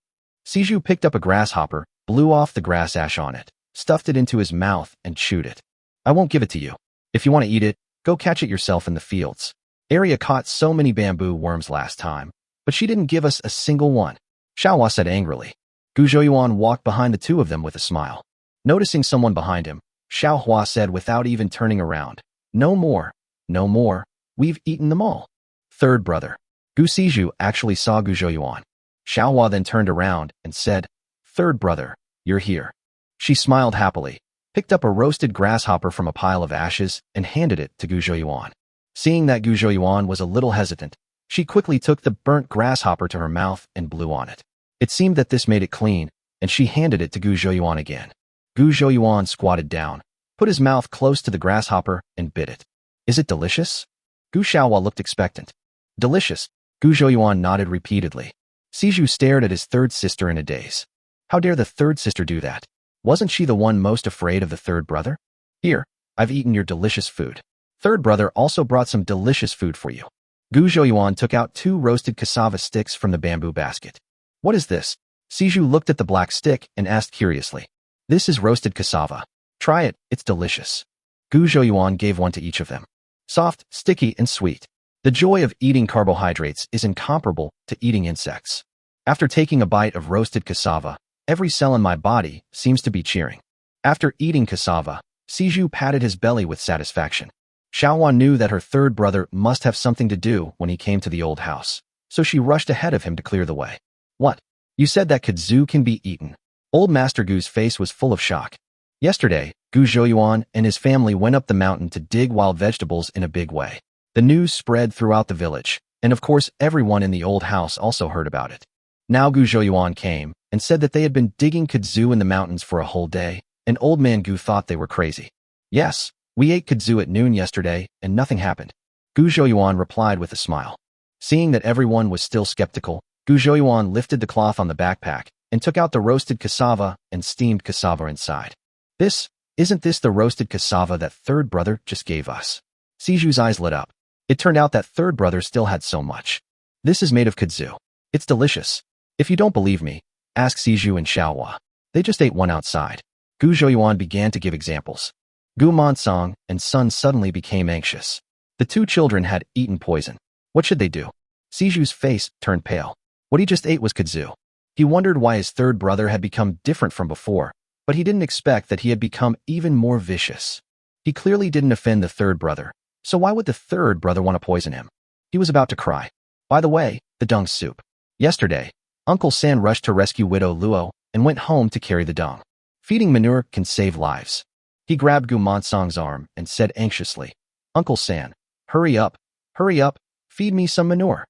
Siju picked up a grasshopper, blew off the grass ash on it, stuffed it into his mouth, and chewed it. I won't give it to you. If you want to eat it, go catch it yourself in the fields. Arya caught so many bamboo worms last time, but she didn't give us a single one. Xiaohua said angrily. Gu Zhouyuan walked behind the two of them with a smile. Noticing someone behind him, Xiaohua said without even turning around, No more, no more, we've eaten them all. Third brother. Gu Siju actually saw Gu Zhouyuan. Xiaohua then turned around and said, Third brother, you're here. She smiled happily, picked up a roasted grasshopper from a pile of ashes, and handed it to Gu Zhouyuan. Seeing that Gu Zhouyuan was a little hesitant, she quickly took the burnt grasshopper to her mouth and blew on it. It seemed that this made it clean, and she handed it to Gu Zhouyuan again. Gu Zhouyuan squatted down, put his mouth close to the grasshopper, and bit it. Is it delicious? Gu Xiaohua looked expectant. Delicious. Gu Zhouyuan nodded repeatedly. Siju stared at his third sister in a daze. How dare the third sister do that? Wasn't she the one most afraid of the third brother? Here, I've eaten your delicious food. Third brother also brought some delicious food for you. Gu Zhouyuan took out 2 roasted cassava sticks from the bamboo basket. What is this? Siju looked at the black stick and asked curiously. This is roasted cassava. Try it, it's delicious. Gu Zhouyuan gave one to each of them. Soft, sticky, and sweet. The joy of eating carbohydrates is incomparable to eating insects. After taking a bite of roasted cassava, every cell in my body seems to be cheering. After eating cassava, Siju patted his belly with satisfaction. Xiaohua knew that her third brother must have something to do when he came to the old house, so she rushed ahead of him to clear the way. What? You said that kudzu can be eaten. Old Master Gu's face was full of shock. Yesterday, Gu Zhouyuan and his family went up the mountain to dig wild vegetables in a big way. The news spread throughout the village, and of course everyone in the old house also heard about it. Now Gu Zhouyuan came and said that they had been digging kudzu in the mountains for a whole day, and old man Gu thought they were crazy. Yes, we ate kudzu at noon yesterday, and nothing happened. Gu Zhouyuan replied with a smile. Seeing that everyone was still skeptical, Gu Zhouyuan lifted the cloth on the backpack and took out the roasted cassava and steamed cassava inside. Isn't this the roasted cassava that third brother just gave us? Siju's eyes lit up. It turned out that third brother still had so much. This is made of kudzu. It's delicious. If you don't believe me, ask Siju and Xiaohua. They just ate one outside. Gu Zhouyuan began to give examples. Gu Mansong and Sun suddenly became anxious. The 2 children had eaten poison. What should they do? Siju's face turned pale. What he just ate was kudzu. He wondered why his third brother had become different from before, but he didn't expect that he had become even more vicious. He clearly didn't offend the third brother, so why would the third brother want to poison him? He was about to cry. By the way, the dung soup. Yesterday, Uncle San rushed to rescue Widow Luo and went home to carry the dung. Feeding manure can save lives. He grabbed Gu Mansong's arm and said anxiously, Uncle San, hurry up, feed me some manure.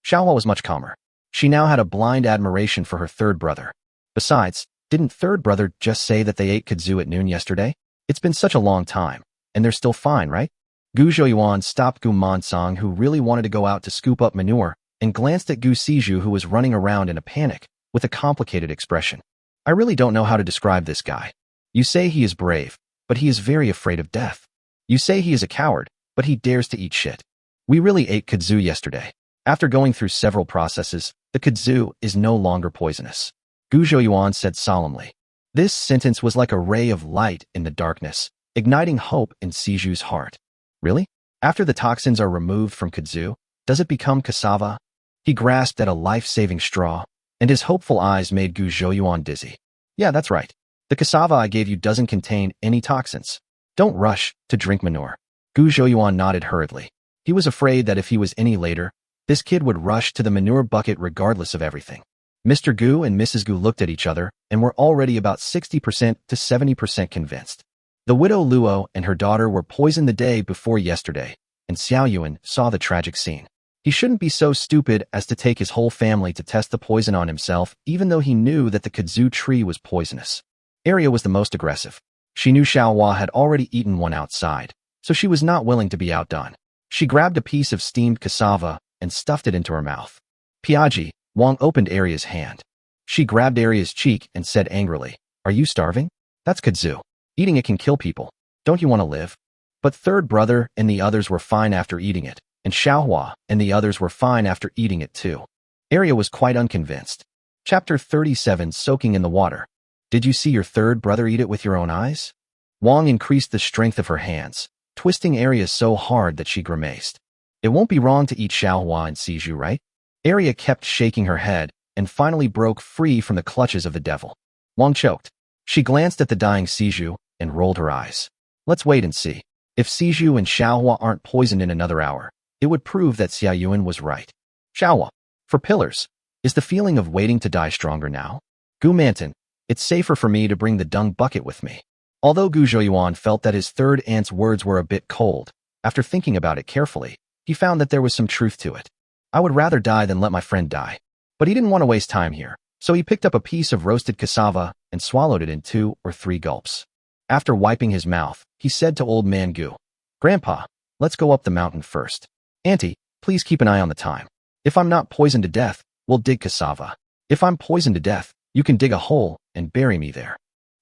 Xiaohua was much calmer. She now had a blind admiration for her third brother. Besides, didn't third brother just say that they ate kudzu at noon yesterday? It's been such a long time, and they're still fine, right? Gu Zhouyuan stopped Gu Mansong, who really wanted to go out to scoop up manure, and glanced at Gu Siju, who was running around in a panic, with a complicated expression. I really don't know how to describe this guy. You say he is brave, but he is very afraid of death. You say he is a coward, but he dares to eat shit. We really ate kudzu yesterday. After going through several processes, the kudzu is no longer poisonous. Gu Zhouyuan said solemnly. This sentence was like a ray of light in the darkness, igniting hope in Siju's heart. Really? After the toxins are removed from kudzu, does it become cassava? He grasped at a life-saving straw, and his hopeful eyes made Gu Zhouyuan dizzy. Yeah, that's right. The cassava I gave you doesn't contain any toxins. Don't rush to drink manure. Gu Zhouyuan nodded hurriedly. He was afraid that if he was any later, this kid would rush to the manure bucket regardless of everything. Mr. Gu and Mrs. Gu looked at each other and were already about 60% to 70% convinced. The widow Luo and her daughter were poisoned the day before yesterday, and Xiao Yuan saw the tragic scene. He shouldn't be so stupid as to take his whole family to test the poison on himself, even though he knew that the kudzu tree was poisonous. Arya was the most aggressive. She knew Xiaohua had already eaten one outside, so she was not willing to be outdone. She grabbed a piece of steamed cassava and stuffed it into her mouth. Piaji, Wang opened Arya's hand. She grabbed Arya's cheek and said angrily, Are you starving? That's kudzu. Eating it can kill people. Don't you want to live? But third brother and the others were fine after eating it, and Xiaohua and the others were fine after eating it too. Arya was quite unconvinced. Chapter 37, Soaking in the Water. Did you see your third brother eat it with your own eyes? Wang increased the strength of her hands, twisting Arya so hard that she grimaced. It won't be wrong to eat Xiaohua and Siju, right? Arya kept shaking her head and finally broke free from the clutches of the devil. Wang choked. She glanced at the dying Siju and rolled her eyes. Let's wait and see. If Siju and Xiaohua aren't poisoned in another hour, it would prove that Xiao Yuan was right. Xiaohua, for pillars, is the feeling of waiting to die stronger now? Gu Manton, it's safer for me to bring the dung bucket with me. Although Gu Zhouyuan felt that his third aunt's words were a bit cold, after thinking about it carefully, he found that there was some truth to it. I would rather die than let my friend die. But he didn't want to waste time here, So he picked up a piece of roasted cassava and swallowed it in 2 or 3 gulps. After wiping his mouth, he said to Old Man Gu, "Grandpa, let's go up the mountain first. Auntie, please keep an eye on the time. If I'm not poisoned to death, we'll dig cassava. If I'm poisoned to death, you can dig a hole and bury me there."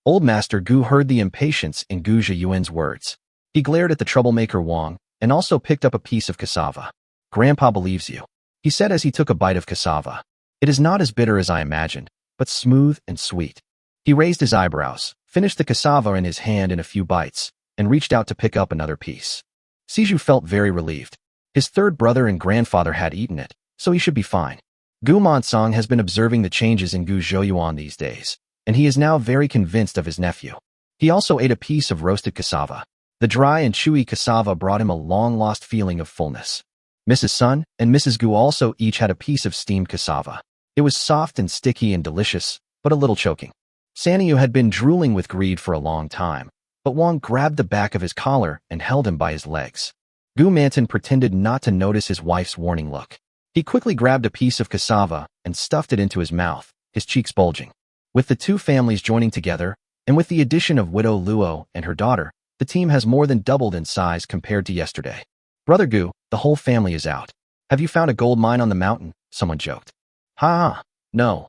Old Master Gu heard the impatience in Gu Zhiyuan's words. He glared at the troublemaker Wang and also picked up a piece of cassava. "Grandpa believes you," he said as he took a bite of cassava. "It is not as bitter as I imagined, but smooth and sweet." He raised his eyebrows, finished the cassava in his hand in a few bites, and reached out to pick up another piece. Siju felt very relieved. His third brother and grandfather had eaten it, so he should be fine. Gu Monsong has been observing the changes in Gu Zhouyuan these days, and he is now very convinced of his nephew. He also ate a piece of roasted cassava. The dry and chewy cassava brought him a long-lost feeling of fullness. Mrs. Sun and Mrs. Gu also each had a piece of steamed cassava. It was soft and sticky and delicious, but a little choking. Sanyu had been drooling with greed for a long time, but Wang grabbed the back of his collar and held him by his legs. Gu Manton pretended not to notice his wife's warning look. He quickly grabbed a piece of cassava and stuffed it into his mouth, his cheeks bulging. With the two families joining together, and with the addition of Widow Luo and her daughter, the team has more than doubled in size compared to yesterday. "Brother Gu, the whole family is out. Have you found a gold mine on the mountain?" someone joked. "Ha ha, no.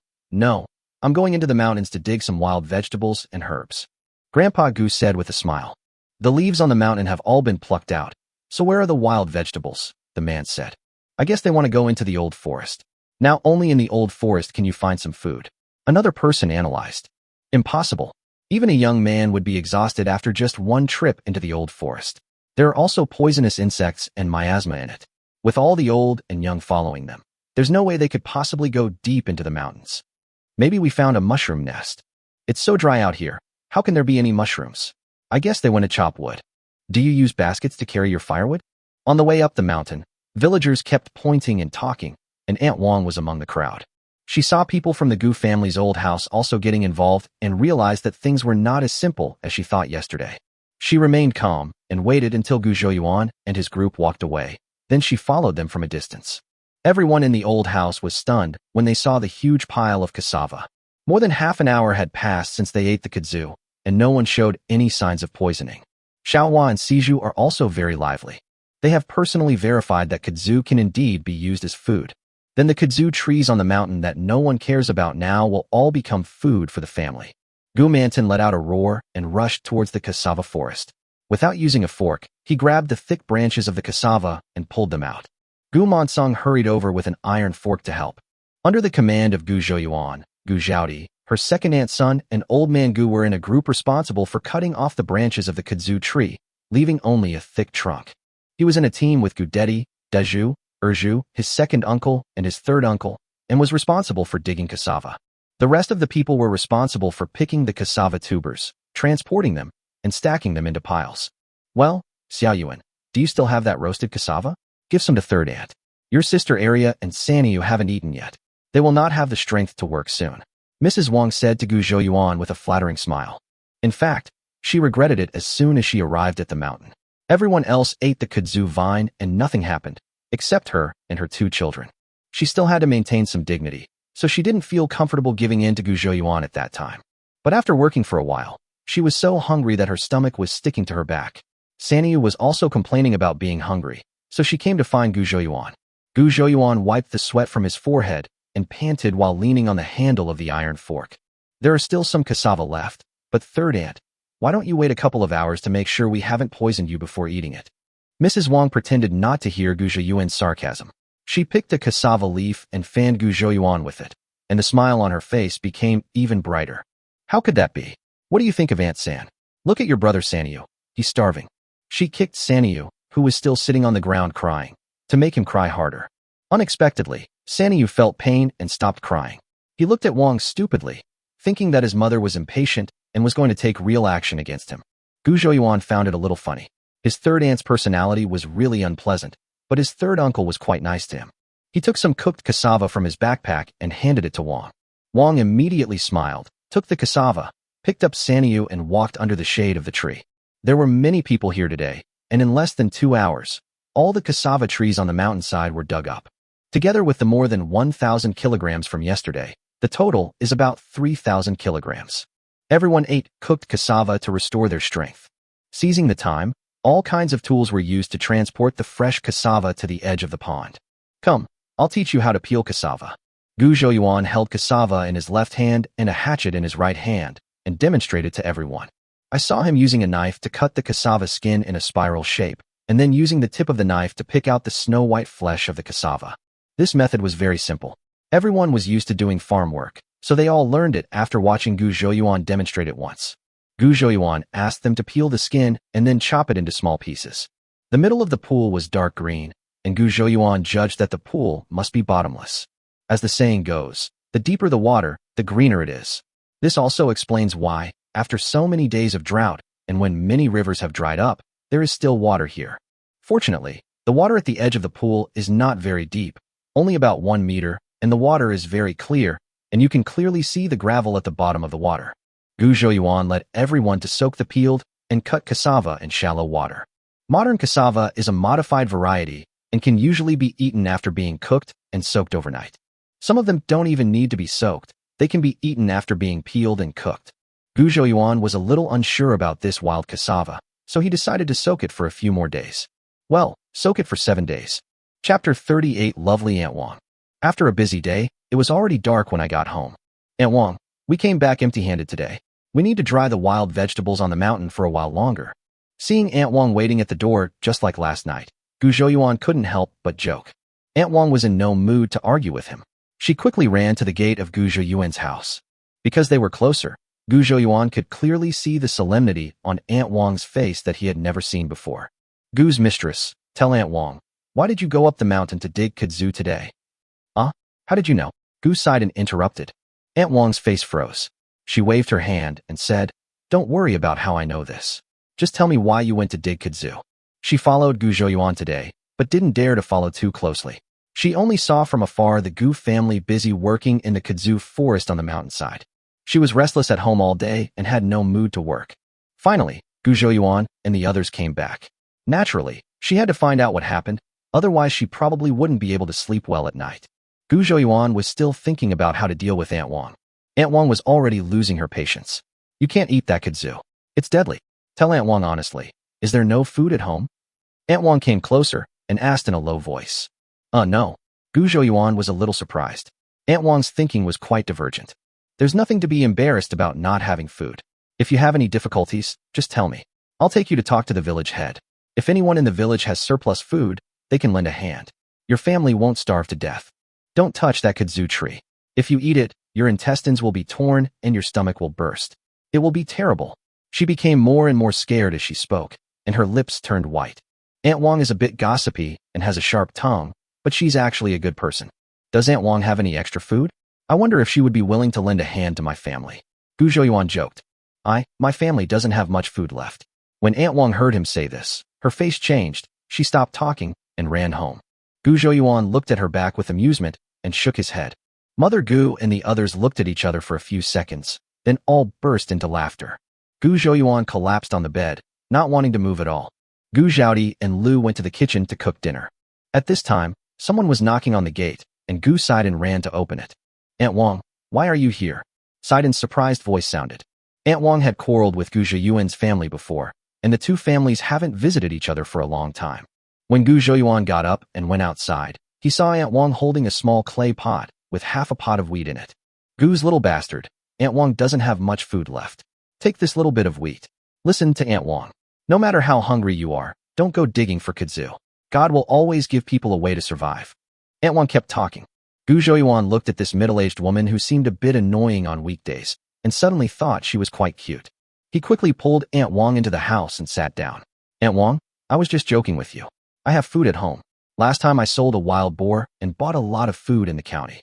I'm going into the mountains to dig some wild vegetables and herbs," Grandpa Gu said with a smile. "The leaves on the mountain have all been plucked out, so where are the wild vegetables?" the man said. "I guess they want to go into the old forest. Now only in the old forest can you find some food," another person analyzed. "Impossible. Even a young man would be exhausted after just one trip into the old forest. There are also poisonous insects and miasma in it. With all the old and young following them, there's no way they could possibly go deep into the mountains. Maybe we found a mushroom nest. It's so dry out here. How can there be any mushrooms? I guess they went to chop wood. Do you use baskets to carry your firewood?" On the way up the mountain, villagers kept pointing and talking, and Aunt Wang was among the crowd. She saw people from the Gu family's old house also getting involved and realized that things were not as simple as she thought yesterday. She remained calm and waited until Gu Zhouyuan and his group walked away. Then she followed them from a distance. Everyone in the old house was stunned when they saw the huge pile of cassava. More than half an hour had passed since they ate the kudzu, and no one showed any signs of poisoning. Xiaohua and Siju are also very lively. They have personally verified that kudzu can indeed be used as food. Then the kudzu trees on the mountain that no one cares about now will all become food for the family. Gu Manton let out a roar and rushed towards the cassava forest. Without using a fork, he grabbed the thick branches of the cassava and pulled them out. Gu Monsong hurried over with an iron fork to help. Under the command of Gu Zhouyuan, Gu Zhaodi, her second aunt Sun, and Old Man Gu were in a group responsible for cutting off the branches of the kudzu tree, leaving only a thick trunk. He was in a team with Gu Dedi, Dezhu, Erju, his second uncle, and his third uncle, and was responsible for digging cassava. The rest of the people were responsible for picking the cassava tubers, transporting them, and stacking them into piles. "Well, Xiaoyuan, do you still have that roasted cassava? Give some to third aunt. Your sister Arya and Sanyu haven't eaten yet. They will not have the strength to work soon," Mrs. Wang said to Gu Zhouyuan with a flattering smile. In fact, she regretted it as soon as she arrived at the mountain. Everyone else ate the kudzu vine and nothing happened, except her and her two children. She still had to maintain some dignity, so she didn't feel comfortable giving in to Gu Zhouyuan at that time. But after working for a while, she was so hungry that her stomach was sticking to her back. Sanyu was also complaining about being hungry, so she came to find Gu Zhouyuan. Gu Zhouyuan wiped the sweat from his forehead and panted while leaning on the handle of the iron fork. "There are still some cassava left, but third aunt, why don't you wait a couple of hours to make sure we haven't poisoned you before eating it?" Mrs. Wang pretended not to hear Gu Zhouyuan's sarcasm. She picked a cassava leaf and fanned Gu Zhouyuan with it, and the smile on her face became even brighter. "How could that be? What do you think of Aunt San? Look at your brother Sanyu. He's starving." She kicked Sanyu, who was still sitting on the ground crying, to make him cry harder. Unexpectedly, Sanyu felt pain and stopped crying. He looked at Wang stupidly, thinking that his mother was impatient and was going to take real action against him. Gu Zhouyuan found it a little funny. His third aunt's personality was really unpleasant, but his third uncle was quite nice to him. He took some cooked cassava from his backpack and handed it to Wang. Wang immediately smiled, took the cassava, picked up Sanyu and walked under the shade of the tree. There were many people here today, and in less than 2 hours, all the cassava trees on the mountainside were dug up. Together with the more than 1,000 kilograms from yesterday, The total is about 3,000 kilograms. Everyone ate cooked cassava to restore their strength. Seizing the time, all kinds of tools were used to transport the fresh cassava to the edge of the pond. Come, I'll teach you how to peel cassava. Gu Zhouyuan held cassava in his left hand and a hatchet in his right hand and demonstrated to everyone. I saw him using a knife to cut the cassava skin in a spiral shape, and then using the tip of the knife to pick out the snow-white flesh of the cassava. This method was very simple. Everyone was used to doing farm work, so they all learned it after watching Gu Zhouyuan demonstrate it once. Gu Zhouyuan asked them to peel the skin and then chop it into small pieces. The middle of the pool was dark green, and Gu Zhouyuan judged that the pool must be bottomless. As the saying goes, the deeper the water, the greener it is. This also explains why, after so many days of drought, and when many rivers have dried up, there is still water here. Fortunately, the water at the edge of the pool is not very deep, only about 1 meter, and the water is very clear, and you can clearly see the gravel at the bottom of the water. Gu Zhouyuan led everyone to soak the peeled and cut cassava in shallow water. Modern cassava is a modified variety and can usually be eaten after being cooked and soaked overnight. Some of them don't even need to be soaked. They can be eaten after being peeled and cooked. Gu Zhouyuan was a little unsure about this wild cassava, so he decided to soak it for a few more days. Well, soak it for 7 days. Chapter 38. Lovely Aunt Wang. After a busy day, it was already dark when I got home. Aunt Wang, we came back empty-handed today. We need to dry the wild vegetables on the mountain for a while longer. Seeing Aunt Wang waiting at the door just like last night, Gu Zhouyuan couldn't help but joke. Aunt Wang was in no mood to argue with him. She quickly ran to the gate of Gu Zhouyuan's house. Because they were closer, Gu Zhouyuan could clearly see the solemnity on Aunt Wang's face that he had never seen before. Gu's mistress, tell Aunt Wang, why did you go up the mountain to dig kudzu today? How did you know? Gu sighed and interrupted. Aunt Wang's face froze. She waved her hand and said, don't worry about how I know this. Just tell me why you went to dig kudzu. She followed Gu Zhouyuan today, but didn't dare to follow too closely. She only saw from afar the Gu family busy working in the kudzu forest on the mountainside. She was restless at home all day and had no mood to work. Finally, Gu Zhouyuan and the others came back. Naturally, she had to find out what happened, otherwise she probably wouldn't be able to sleep well at night. Gu Zhouyuan was still thinking about how to deal with Aunt Wang. Aunt Wang was already losing her patience. You can't eat that kudzu. It's deadly. Tell Aunt Wang honestly. Is there no food at home? Aunt Wang came closer and asked in a low voice. No. Gu Zhouyuan was a little surprised. Aunt Wang's thinking was quite divergent. There's nothing to be embarrassed about not having food. If you have any difficulties, just tell me. I'll take you to talk to the village head. If anyone in the village has surplus food, they can lend a hand. Your family won't starve to death. Don't touch that kudzu tree. If you eat it, your intestines will be torn and your stomach will burst. It will be terrible. She became more and more scared as she spoke, and her lips turned white. Aunt Wang is a bit gossipy and has a sharp tongue, but she's actually a good person. Does Aunt Wang have any extra food? I wonder if she would be willing to lend a hand to my family. Gu Zhouyuan joked. My family doesn't have much food left. When Aunt Wang heard him say this, her face changed, she stopped talking and ran home. Gu Zhouyuan looked at her back with amusement and shook his head. Mother Gu and the others looked at each other for a few seconds, then all burst into laughter. Gu Zhouyuan collapsed on the bed, not wanting to move at all. Gu Zhaodi and Lu went to the kitchen to cook dinner. At this time, someone was knocking on the gate, and Gu sighed and ran to open it. Aunt Wang, why are you here? Saiden's surprised voice sounded. Aunt Wang had quarreled with Gu Zhouyuan's family before, and the two families haven't visited each other for a long time. When Gu Zhouyuan got up and went outside, he saw Aunt Wang holding a small clay pot with half a pot of wheat in it. Gu's little bastard, Aunt Wang doesn't have much food left. Take this little bit of wheat. Listen to Aunt Wang. No matter how hungry you are, don't go digging for kudzu. God will always give people a way to survive. Aunt Wang kept talking. Gu Zhouyuan looked at this middle-aged woman who seemed a bit annoying on weekdays, and suddenly thought she was quite cute. He quickly pulled Aunt Wang into the house and sat down. Aunt Wang, I was just joking with you. I have food at home. Last time I sold a wild boar and bought a lot of food in the county.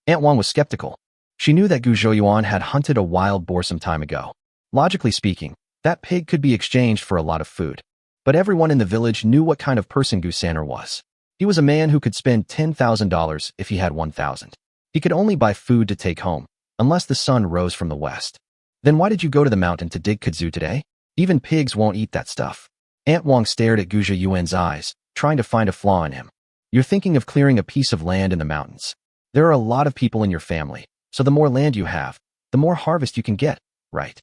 Aunt Wang was skeptical. She knew that Gu Zhouyuan had hunted a wild boar some time ago. Logically speaking, that pig could be exchanged for a lot of food. But everyone in the village knew what kind of person Gu Sanner was. He was a man who could spend $10,000 if he had 1,000. He could only buy food to take home, unless the sun rose from the west. Then why did you go to the mountain to dig kudzu today? Even pigs won't eat that stuff. Aunt Wang stared at Gu Zhouyuan's eyes, trying to find a flaw in him. You're thinking of clearing a piece of land in the mountains. There are a lot of people in your family. So the more land you have, the more harvest you can get, right?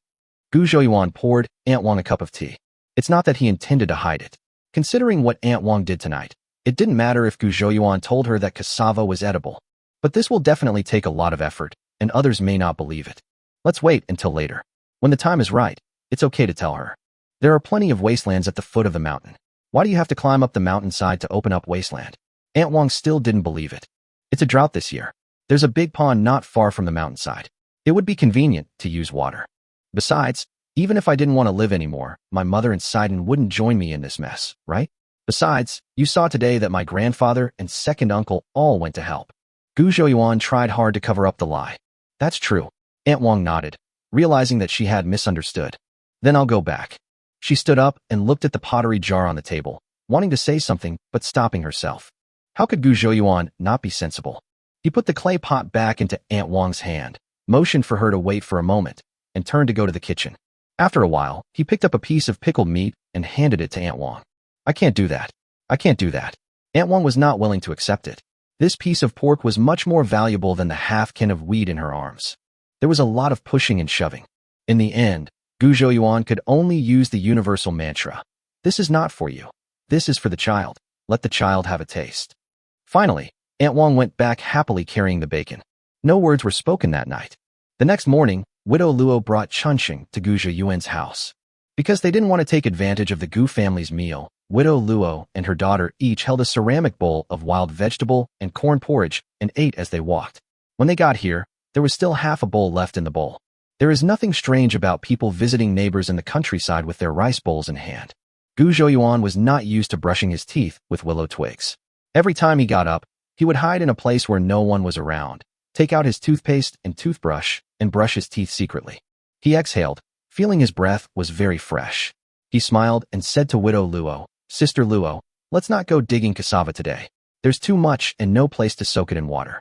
Gu Zhouyuan poured Aunt Wang a cup of tea. It's not that he intended to hide it. Considering what Aunt Wang did tonight, it didn't matter if Gu Zhouyuan told her that cassava was edible. But this will definitely take a lot of effort, and others may not believe it. Let's wait until later. When the time is right, it's okay to tell her. There are plenty of wastelands at the foot of the mountain. Why do you have to climb up the mountainside to open up wasteland? Aunt Wang still didn't believe it. It's a drought this year. There's a big pond not far from the mountainside. It would be convenient to use water. Besides, even if I didn't want to live anymore, my mother and Sidon wouldn't join me in this mess, right? Besides, you saw today that my grandfather and second uncle all went to help. Gu Zhouyuan tried hard to cover up the lie. That's true. Aunt Wang nodded, realizing that she had misunderstood. Then I'll go back. She stood up and looked at the pottery jar on the table, wanting to say something but stopping herself. How could Gu Zhouyuan not be sensible? He put the clay pot back into Aunt Wang's hand, motioned for her to wait for a moment, and turned to go to the kitchen. After a while, he picked up a piece of pickled meat and handed it to Aunt Wang. I can't do that. I can't do that. Aunt Wang was not willing to accept it. This piece of pork was much more valuable than the half-can of wheat in her arms. There was a lot of pushing and shoving. In the end, Gu Zhouyuan could only use the universal mantra. This is not for you. This is for the child. Let the child have a taste. Finally, Aunt Wang went back happily carrying the bacon. No words were spoken that night. The next morning, Widow Luo brought Chunxing to Gu Zhouyuan's house. Because they didn't want to take advantage of the Gu family's meal, Widow Luo and her daughter each held a ceramic bowl of wild vegetable and corn porridge and ate as they walked. When they got here, there was still half a bowl left in the bowl. There is nothing strange about people visiting neighbors in the countryside with their rice bowls in hand. Gu Zhouyuan was not used to brushing his teeth with willow twigs. Every time he got up, he would hide in a place where no one was around, take out his toothpaste and toothbrush, and brush his teeth secretly. He exhaled, feeling his breath was very fresh. He smiled and said to Widow Luo, Sister Luo, let's not go digging cassava today. There's too much and no place to soak it in water.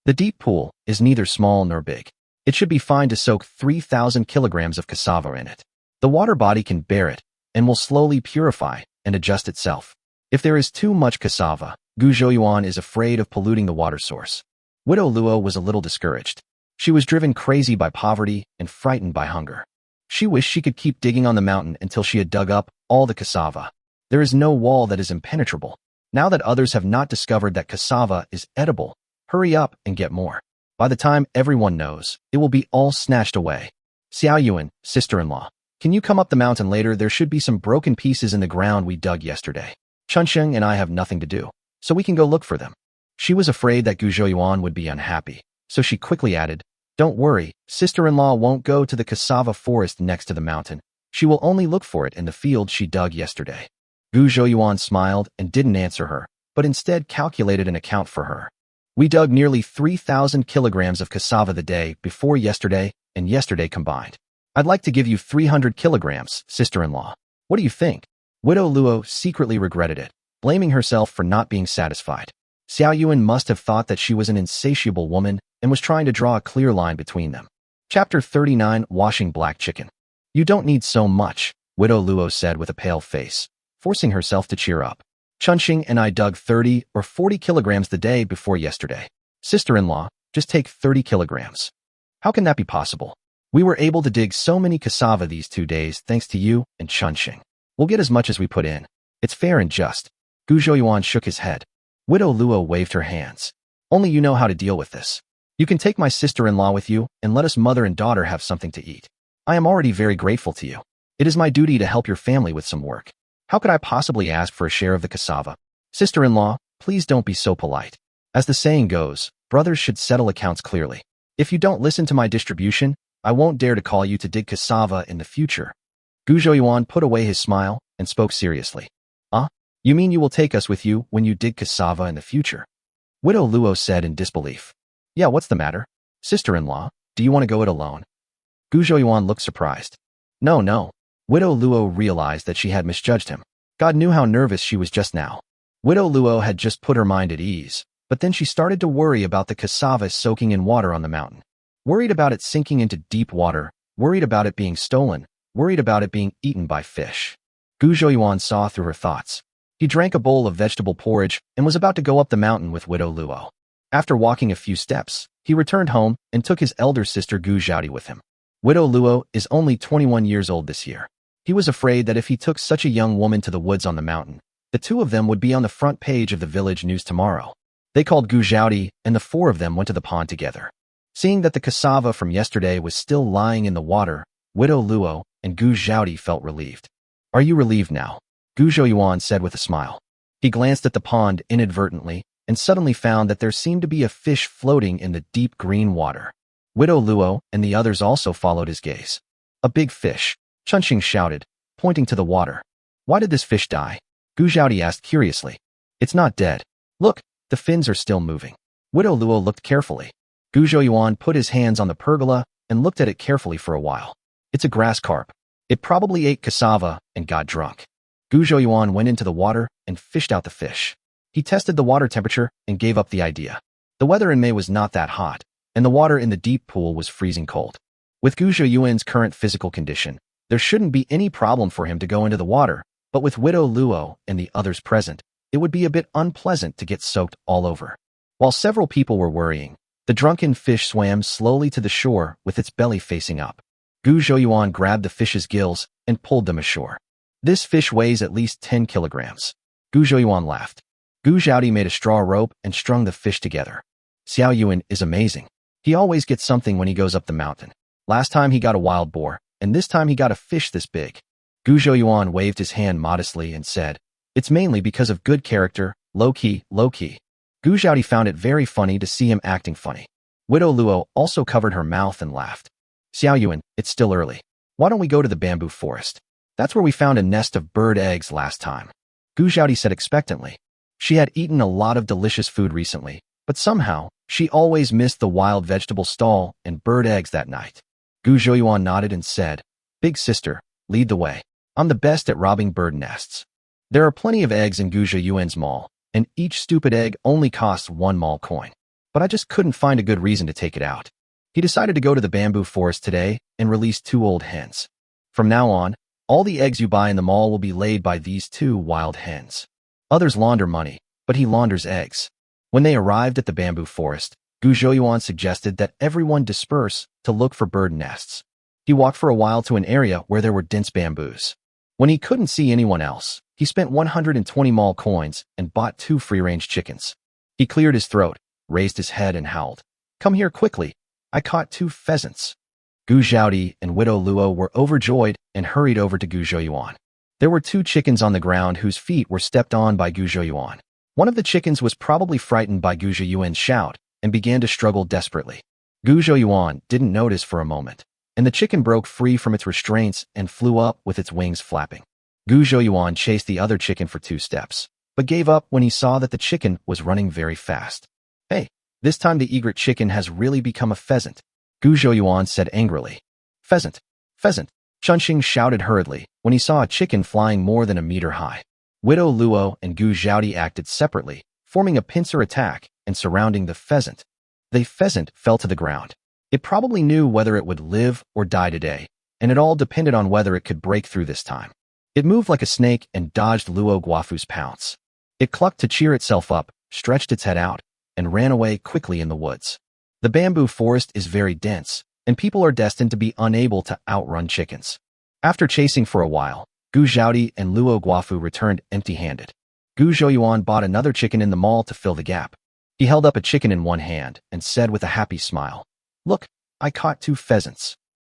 The deep pool is neither small nor big. It should be fine to soak 3,000 kilograms of cassava in it. The water body can bear it and will slowly purify and adjust itself. If there is too much cassava, Gu Zhouyuan is afraid of polluting the water source. Widow Luo was a little discouraged. She was driven crazy by poverty and frightened by hunger. She wished she could keep digging on the mountain until she had dug up all the cassava. There is no wall that is impenetrable. Now that others have not discovered that cassava is edible, hurry up and get more. By the time everyone knows, it will be all snatched away. Xiao Yuan, sister-in-law, can you come up the mountain later? There should be some broken pieces in the ground we dug yesterday. Chunxing and I have nothing to do, so we can go look for them. She was afraid that Gu Zhouyuan would be unhappy, so she quickly added, Don't worry, sister-in-law won't go to the cassava forest next to the mountain. She will only look for it in the field she dug yesterday. Gu Zhouyuan smiled and didn't answer her, but instead calculated an account for her. We dug nearly 3,000 kilograms of cassava the day before yesterday and yesterday combined. I'd like to give you 300 kilograms, sister-in-law. What do you think? Widow Luo secretly regretted it, blaming herself for not being satisfied. Xiao Yuan must have thought that she was an insatiable woman and was trying to draw a clear line between them. Chapter 39, Washing Black Chicken. You don't need so much, Widow Luo said with a pale face, forcing herself to cheer up. Chunxing and I dug 30 or 40 kilograms the day before yesterday. Sister-in-law, just take 30 kilograms. How can that be possible? We were able to dig so many cassava these 2 days thanks to you and Chunxing. We'll get as much as we put in. It's fair and just. Gu Zhouyuan shook his head. Widow Luo waved her hands. Only you know how to deal with this. You can take my sister-in-law with you and let us mother and daughter have something to eat. I am already very grateful to you. It is my duty to help your family with some work. How could I possibly ask for a share of the cassava? Sister-in-law, please don't be so polite. As the saying goes, brothers should settle accounts clearly. If you don't listen to my distribution, I won't dare to call you to dig cassava in the future. Gu Zhouyuan put away his smile and spoke seriously. You mean you will take us with you when you dig cassava in the future? Widow Luo said in disbelief. Yeah, what's the matter? Sister-in-law, do you want to go it alone? Gu Zhouyuan looked surprised. No. Widow Luo realized that she had misjudged him. God knew how nervous she was just now. Widow Luo had just put her mind at ease, but then she started to worry about the cassava soaking in water on the mountain. Worried about it sinking into deep water, worried about it being stolen, worried about it being eaten by fish. Gu Zhouyuan saw through her thoughts. He drank a bowl of vegetable porridge and was about to go up the mountain with Widow Luo. After walking a few steps, He returned home and took his elder sister Gu Zhaodi with him. Widow Luo is only 21 years old this year. He was afraid that if he took such a young woman to the woods on the mountain, the two of them would be on the front page of the village news tomorrow. They called Gu Zhaodi, and the four of them went to the pond together. Seeing that the cassava from yesterday was still lying in the water, Widow Luo and Gu Zhaodi felt relieved. Are you relieved now? Gu Zhouyuan said with a smile. He glanced at the pond inadvertently and suddenly found that there seemed to be a fish floating in the deep green water. Widow Luo and the others also followed his gaze. A big fish, Chunxing shouted, pointing to the water. Why did this fish die? Gu Zhaodi asked curiously. It's not dead. Look, the fins are still moving. Widow Luo looked carefully. Gu Zhouyuan put his hands on the pergola and looked at it carefully for a while. It's a grass carp. It probably ate cassava and got drunk. Gu Zhouyuan went into the water and fished out the fish. He tested the water temperature and gave up the idea. The weather in May was not that hot, and the water in the deep pool was freezing cold. With Gu Zhouyuan's current physical condition, there shouldn't be any problem for him to go into the water, but with Widow Luo and the others present, it would be a bit unpleasant to get soaked all over. While several people were worrying, the drunken fish swam slowly to the shore with its belly facing up. Gu Zhouyuan grabbed the fish's gills and pulled them ashore. This fish weighs at least 10 kilograms. Gu Zhouyuan laughed. Gu Zhaodi made a straw rope and strung the fish together. Xiao Yuan is amazing. He always gets something when he goes up the mountain. Last time he got a wild boar, and this time he got a fish this big. Gu Zhouyuan waved his hand modestly and said, It's mainly because of good character, low-key, low-key. Gu Zhaodi found it very funny to see him acting funny. Widow Luo also covered her mouth and laughed. Xiao Yuan, it's still early. Why don't we go to the bamboo forest? That's where we found a nest of bird eggs last time. Gu Zhaodi said expectantly. She had eaten a lot of delicious food recently, but somehow, she always missed the wild vegetable stall and bird eggs that night. Gu Zhouyuan nodded and said, Big sister, lead the way. I'm the best at robbing bird nests. There are plenty of eggs in Gu Zhouyuan's mall, and each stupid egg only costs 1 mall coin. But I just couldn't find a good reason to take it out. He decided to go to the bamboo forest today and release 2 old hens. From now on, all the eggs you buy in the mall will be laid by these 2 wild hens. Others launder money, but he launders eggs. When they arrived at the bamboo forest, Gu Zhouyuan suggested that everyone disperse to look for bird nests. He walked for a while to an area where there were dense bamboos. When he couldn't see anyone else, he spent 120 mall coins and bought 2 free-range chickens. He cleared his throat, raised his head and howled. Come here quickly. I caught 2 pheasants. Gu Zhaodi and Widow Luo were overjoyed and hurried over to Gu Zhouyuan. There were 2 chickens on the ground whose feet were stepped on by Gu Zhouyuan. One of the chickens was probably frightened by Gu Zhouyuan's shout and began to struggle desperately. Gu Zhouyuan didn't notice for a moment, and the chicken broke free from its restraints and flew up with its wings flapping. Gu Zhouyuan chased the other chicken for 2 steps, but gave up when he saw that the chicken was running very fast. Hey, this time the egret chicken has really become a pheasant, Gu Zhouyuan said angrily. Pheasant, pheasant, Chunxing shouted hurriedly when he saw a chicken flying more than a meter high. Widow Luo and Gu Zhaodi acted separately, forming a pincer attack and surrounding the pheasant. The pheasant fell to the ground. It probably knew whether it would live or die today, and it all depended on whether it could break through this time. It moved like a snake and dodged Luo Guafu's pounce. It clucked to cheer itself up, stretched its head out, and ran away quickly in the woods. The bamboo forest is very dense, and people are destined to be unable to outrun chickens. After chasing for a while, Gu Zhaodi and Luo Guafu returned empty-handed. Gu Zhouyuan bought another chicken in the mall to fill the gap. He held up a chicken in one hand and said with a happy smile, Look, I caught 2 pheasants.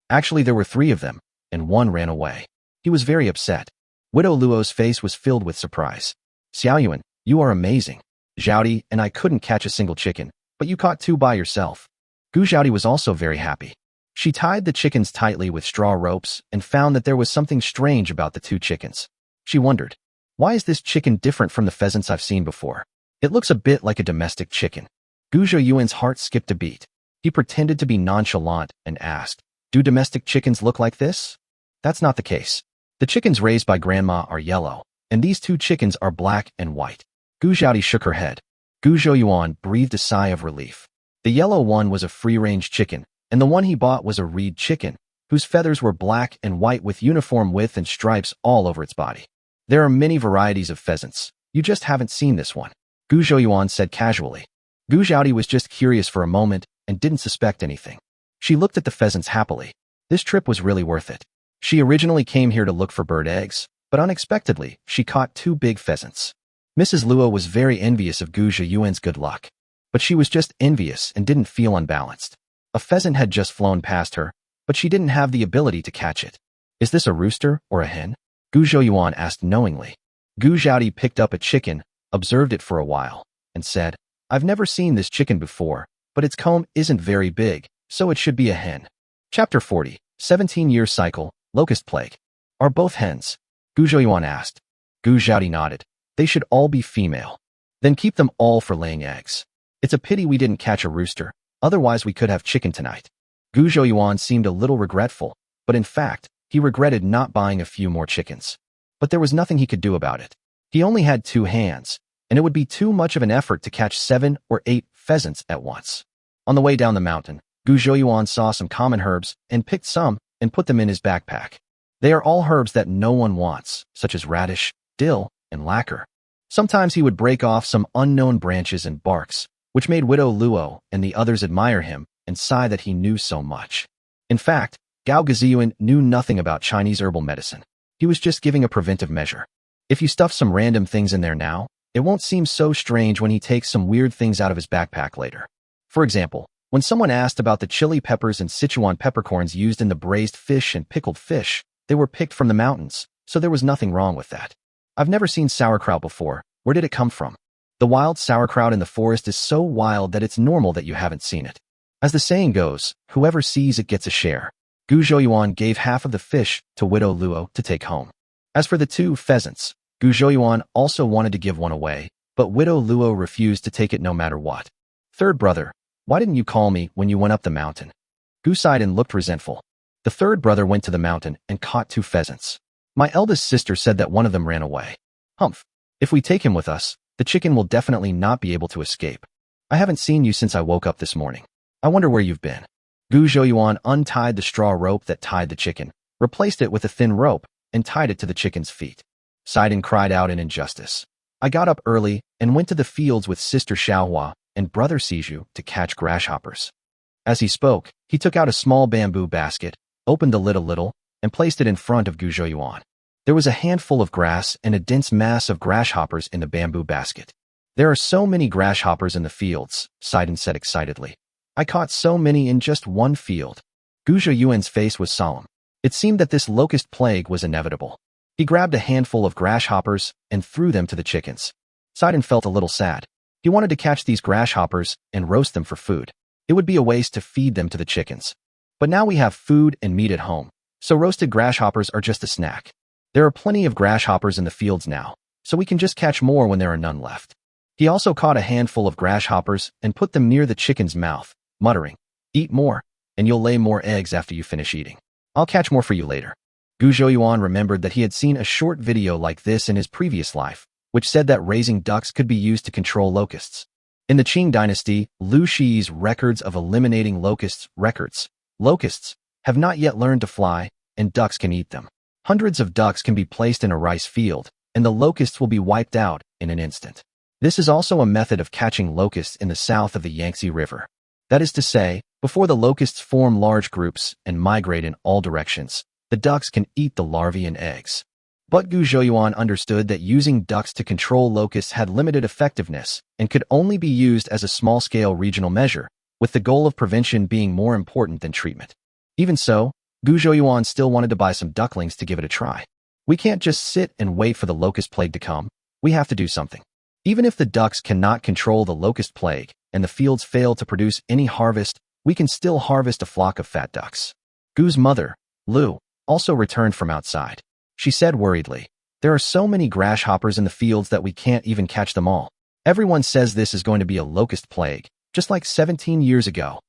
Actually, there were 3 of them, and 1 ran away. He was very upset. Widow Luo's face was filled with surprise. Xiao Yuan, you are amazing. Zhaodi and I couldn't catch a single chicken, but you caught 2 by yourself. Gu Zhaodi was also very happy. She tied the chickens tightly with straw ropes and found that there was something strange about the 2 chickens. She wondered, why is this chicken different from the pheasants I've seen before? It looks a bit like a domestic chicken. Gu Zhouyuan's heart skipped a beat. He pretended to be nonchalant and asked, Do domestic chickens look like this? That's not the case. The chickens raised by Grandma are yellow, and these 2 chickens are black and white. Gu Zhaodi shook her head. Gu Zhouyuan breathed a sigh of relief. The yellow one was a free-range chicken, and the one he bought was a reed chicken, whose feathers were black and white with uniform width and stripes all over its body. There are many varieties of pheasants. You just haven't seen this one, Gu Zhouyuan said casually. Gu Zhaodi was just curious for a moment and didn't suspect anything. She looked at the pheasants happily. This trip was really worth it. She originally came here to look for bird eggs, but unexpectedly, she caught 2 big pheasants. Mrs. Luo was very envious of Gu Zhiyuan's good luck, but she was just envious and didn't feel unbalanced. A pheasant had just flown past her, but she didn't have the ability to catch it. Is this a rooster or a hen? Gu Zhiyuan asked knowingly. Gu Zhaodi picked up a chicken, observed it for a while, and said, I've never seen this chicken before, but its comb isn't very big, so it should be a hen. Chapter 40, 17-year cycle, Locust Plague. Are both hens? Gu Zhiyuan asked. Gu Zhaodi nodded. They should all be female. Then keep them all for laying eggs. It's a pity we didn't catch a rooster, otherwise we could have chicken tonight. Gu Zhiyuan seemed a little regretful, but in fact, he regretted not buying a few more chickens. But there was nothing he could do about it. He only had 2 hands, and it would be too much of an effort to catch 7 or 8 pheasants at once. On the way down the mountain, Gu Zhiyuan saw some common herbs and picked some and put them in his backpack. They are all herbs that no one wants, such as radish, dill, and lacquer. Sometimes he would break off some unknown branches and barks, which made Widow Luo and the others admire him and sigh that he knew so much. In fact, Gao Geziyuan knew nothing about Chinese herbal medicine. He was just giving a preventive measure. If you stuff some random things in there now, it won't seem so strange when he takes some weird things out of his backpack later. For example, when someone asked about the chili peppers and Sichuan peppercorns used in the braised fish and pickled fish, they were picked from the mountains, so there was nothing wrong with that. I've never seen sauerkraut before. Where did it come from? The wild sauerkraut in the forest is so wild that it's normal that you haven't seen it. As the saying goes, whoever sees it gets a share. Gu Zhiyuan gave half of the fish to Widow Luo to take home. As for the 2 pheasants, Gu Zhiyuan also wanted to give one away, but Widow Luo refused to take it no matter what. Third brother, why didn't you call me when you went up the mountain? Gu sighed and looked resentful. The third brother went to the mountain and caught 2 pheasants. My eldest sister said that one of them ran away. Humph. If we take him with us, the chicken will definitely not be able to escape. I haven't seen you since I woke up this morning. I wonder where you've been. Gu Zhiyuan untied the straw rope that tied the chicken, replaced it with a thin rope, and tied it to the chicken's feet. Sidon cried out in injustice. I got up early and went to the fields with Sister Xiaohua and Brother Siju to catch grasshoppers. As he spoke, he took out a small bamboo basket, opened the lid a little, and placed it in front of Gu Zhiyuan. There was a handful of grass and a dense mass of grasshoppers in the bamboo basket. There are so many grasshoppers in the fields, Sidon said excitedly. I caught so many in just one field. Gu Zhiyuan's face was solemn. It seemed that this locust plague was inevitable. He grabbed a handful of grasshoppers and threw them to the chickens. Sidon felt a little sad. He wanted to catch these grasshoppers and roast them for food. It would be a waste to feed them to the chickens. But now we have food and meat at home, so roasted grasshoppers are just a snack. There are plenty of grasshoppers in the fields now, so we can just catch more when there are none left. He also caught a handful of grasshoppers and put them near the chicken's mouth, muttering, Eat more, and you'll lay more eggs after you finish eating. I'll catch more for you later. Gu Zhiyuan remembered that he had seen a short video like this in his previous life, which said that raising ducks could be used to control locusts. In the Qing dynasty, Lu Shi's records of eliminating locusts records. Locusts have not yet learned to fly, and ducks can eat them. Hundreds of ducks can be placed in a rice field, and the locusts will be wiped out in an instant. This is also a method of catching locusts in the south of the Yangtze River. That is to say, before the locusts form large groups and migrate in all directions, the ducks can eat the larvae and eggs. But Gu Zhiyuan understood that using ducks to control locusts had limited effectiveness and could only be used as a small-scale regional measure, with the goal of prevention being more important than treatment. Even so, Gu Zhiyuan still wanted to buy some ducklings to give it a try. We can't just sit and wait for the locust plague to come. We have to do something. Even if the ducks cannot control the locust plague and the fields fail to produce any harvest, we can still harvest a flock of fat ducks. Gu's mother, Lu, also returned from outside. She said worriedly, There are so many grasshoppers in the fields that we can't even catch them all. Everyone says this is going to be a locust plague, just like 17 years ago.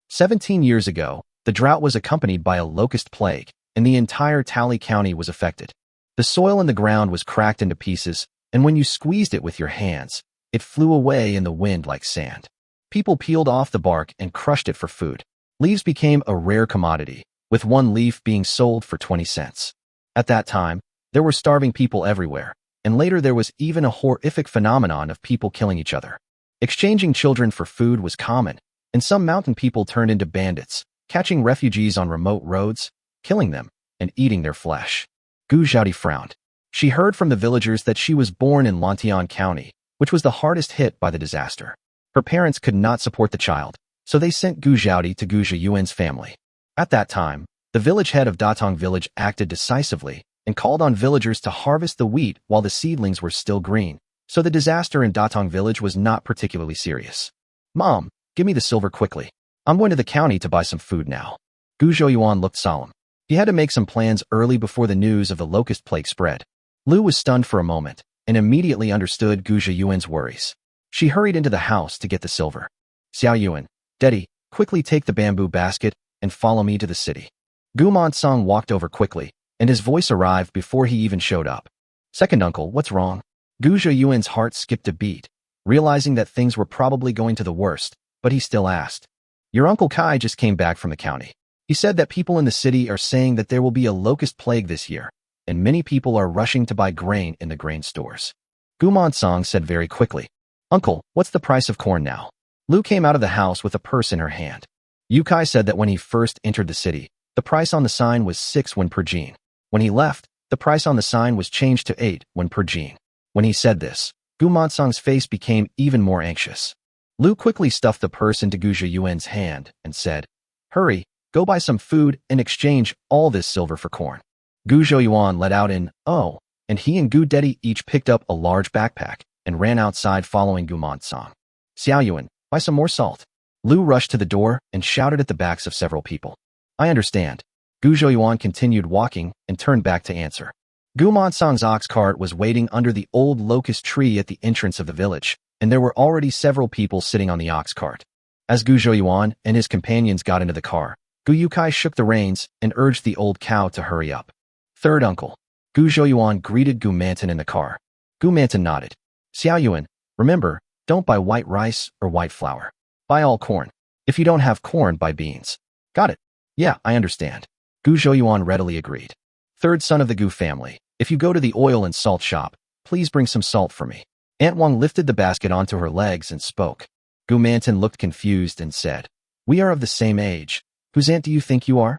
17 years ago, the drought was accompanied by a locust plague, and the entire Tally County was affected. The soil in the ground was cracked into pieces, and when you squeezed it with your hands, it flew away in the wind like sand. People peeled off the bark and crushed it for food. Leaves became a rare commodity, with one leaf being sold for 20 cents. At that time, there were starving people everywhere, and later there was even a horrific phenomenon of people killing each other. Exchanging children for food was common, and some mountain people turned into bandits, catching refugees on remote roads, killing them, and eating their flesh. Gu Xiaodi frowned. She heard from the villagers that she was born in Lantian County, which was the hardest hit by the disaster. Her parents could not support the child, so they sent Gu Xiaodi to Gu Zhiyuan's family. At that time, the village head of Datong village acted decisively and called on villagers to harvest the wheat while the seedlings were still green, so the disaster in Datong village was not particularly serious. Mom, give me the silver quickly. I'm going to the county to buy some food now. Gu Zhiyuan looked solemn. He had to make some plans early before the news of the locust plague spread. Lu was stunned for a moment and immediately understood Gu Zhiyuan's worries. She hurried into the house to get the silver. Xiao Yuan, Daddy, quickly take the bamboo basket and follow me to the city. Gu Monsong walked over quickly, and his voice arrived before he even showed up. Second uncle, what's wrong? Gu Zhiyuan's heart skipped a beat, realizing that things were probably going to the worst, but he still asked. Your Uncle Kai just came back from the county. He said that people in the city are saying that there will be a locust plague this year, and many people are rushing to buy grain in the grain stores. Gu Monsong said very quickly, Uncle, what's the price of corn now? Lu came out of the house with a purse in her hand. Yu Kai said that when he first entered the city, the price on the sign was 6 won per jin. When he left, the price on the sign was changed to 8 won per jin. When he said this, Gu Monsong's face became even more anxious. Lu quickly stuffed the purse into Gu Zhiyuan's hand and said, Hurry, go buy some food and exchange all this silver for corn. Gu Zhiyuan let out an, oh, and he and Gu Dedi each picked up a large backpack and ran outside following Gu Monsong. Xiao Yuan, buy some more salt. Lu rushed to the door and shouted at the backs of several people. I understand. Gu Zhiyuan continued walking and turned back to answer. Gu Monsong's ox cart was waiting under the old locust tree at the entrance of the village, and there were already several people sitting on the ox cart. As Gu Zhiyuan and his companions got into the car, Gu Yukai shook the reins and urged the old cow to hurry up. Third uncle. Gu Zhiyuan greeted Gu Manton in the car. Gu Manton nodded. Xiao Yuan, remember, don't buy white rice or white flour. Buy all corn. If you don't have corn, buy beans. Got it. Yeah, I understand. Gu Zhiyuan readily agreed. Third son of the Gu family, if you go to the oil and salt shop, please bring some salt for me. Aunt Wang lifted the basket onto her legs and spoke. Gu Manton looked confused and said, We are of the same age. Whose aunt do you think you are?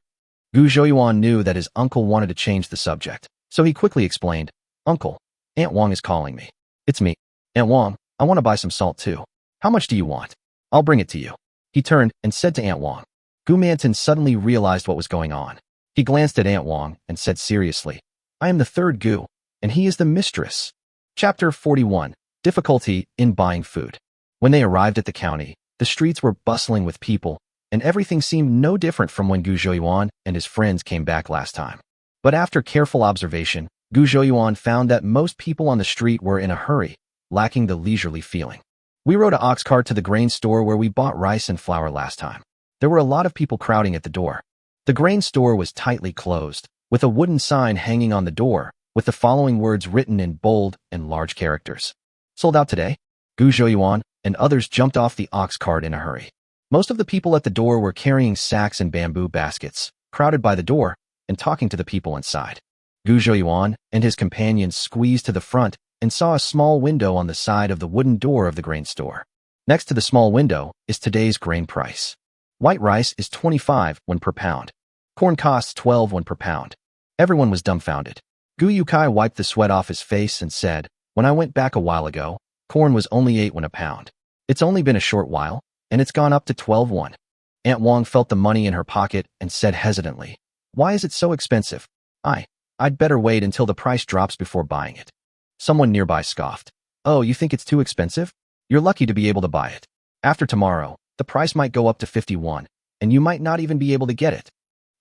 Gu Zhiyuan knew that his uncle wanted to change the subject, so he quickly explained, Uncle, Aunt Wang is calling me. It's me. Aunt Wang, I want to buy some salt too. How much do you want? I'll bring it to you. He turned and said to Aunt Wang. Gu Manton suddenly realized what was going on. He glanced at Aunt Wang and said seriously, I am the third Gu, and he is the mistress. Chapter 41, Difficulty in Buying Food. When they arrived at the county, the streets were bustling with people, and everything seemed no different from when Gu Zhiyuan and his friends came back last time. But after careful observation, Gu Zhiyuan found that most people on the street were in a hurry, lacking the leisurely feeling. We rode an ox cart to the grain store where we bought rice and flour last time. There were a lot of people crowding at the door. The grain store was tightly closed, with a wooden sign hanging on the door, with the following words written in bold and large characters. Sold out today? Gu Zhiyuan and others jumped off the ox cart in a hurry. Most of the people at the door were carrying sacks and bamboo baskets, crowded by the door, and talking to the people inside. Gu Zhiyuan and his companions squeezed to the front and saw a small window on the side of the wooden door of the grain store. Next to the small window is today's grain price. White rice is 25 won per pound. Corn costs 12 won per pound. Everyone was dumbfounded. Gu Yukai wiped the sweat off his face and said, When I went back a while ago, corn was only 8 won a pound. It's only been a short while, and it's gone up to 12 won. Aunt Wang felt the money in her pocket and said hesitantly, Why is it so expensive? I'd better wait until the price drops before buying it. Someone nearby scoffed. Oh, you think it's too expensive? You're lucky to be able to buy it. After tomorrow, the price might go up to 51, and you might not even be able to get it.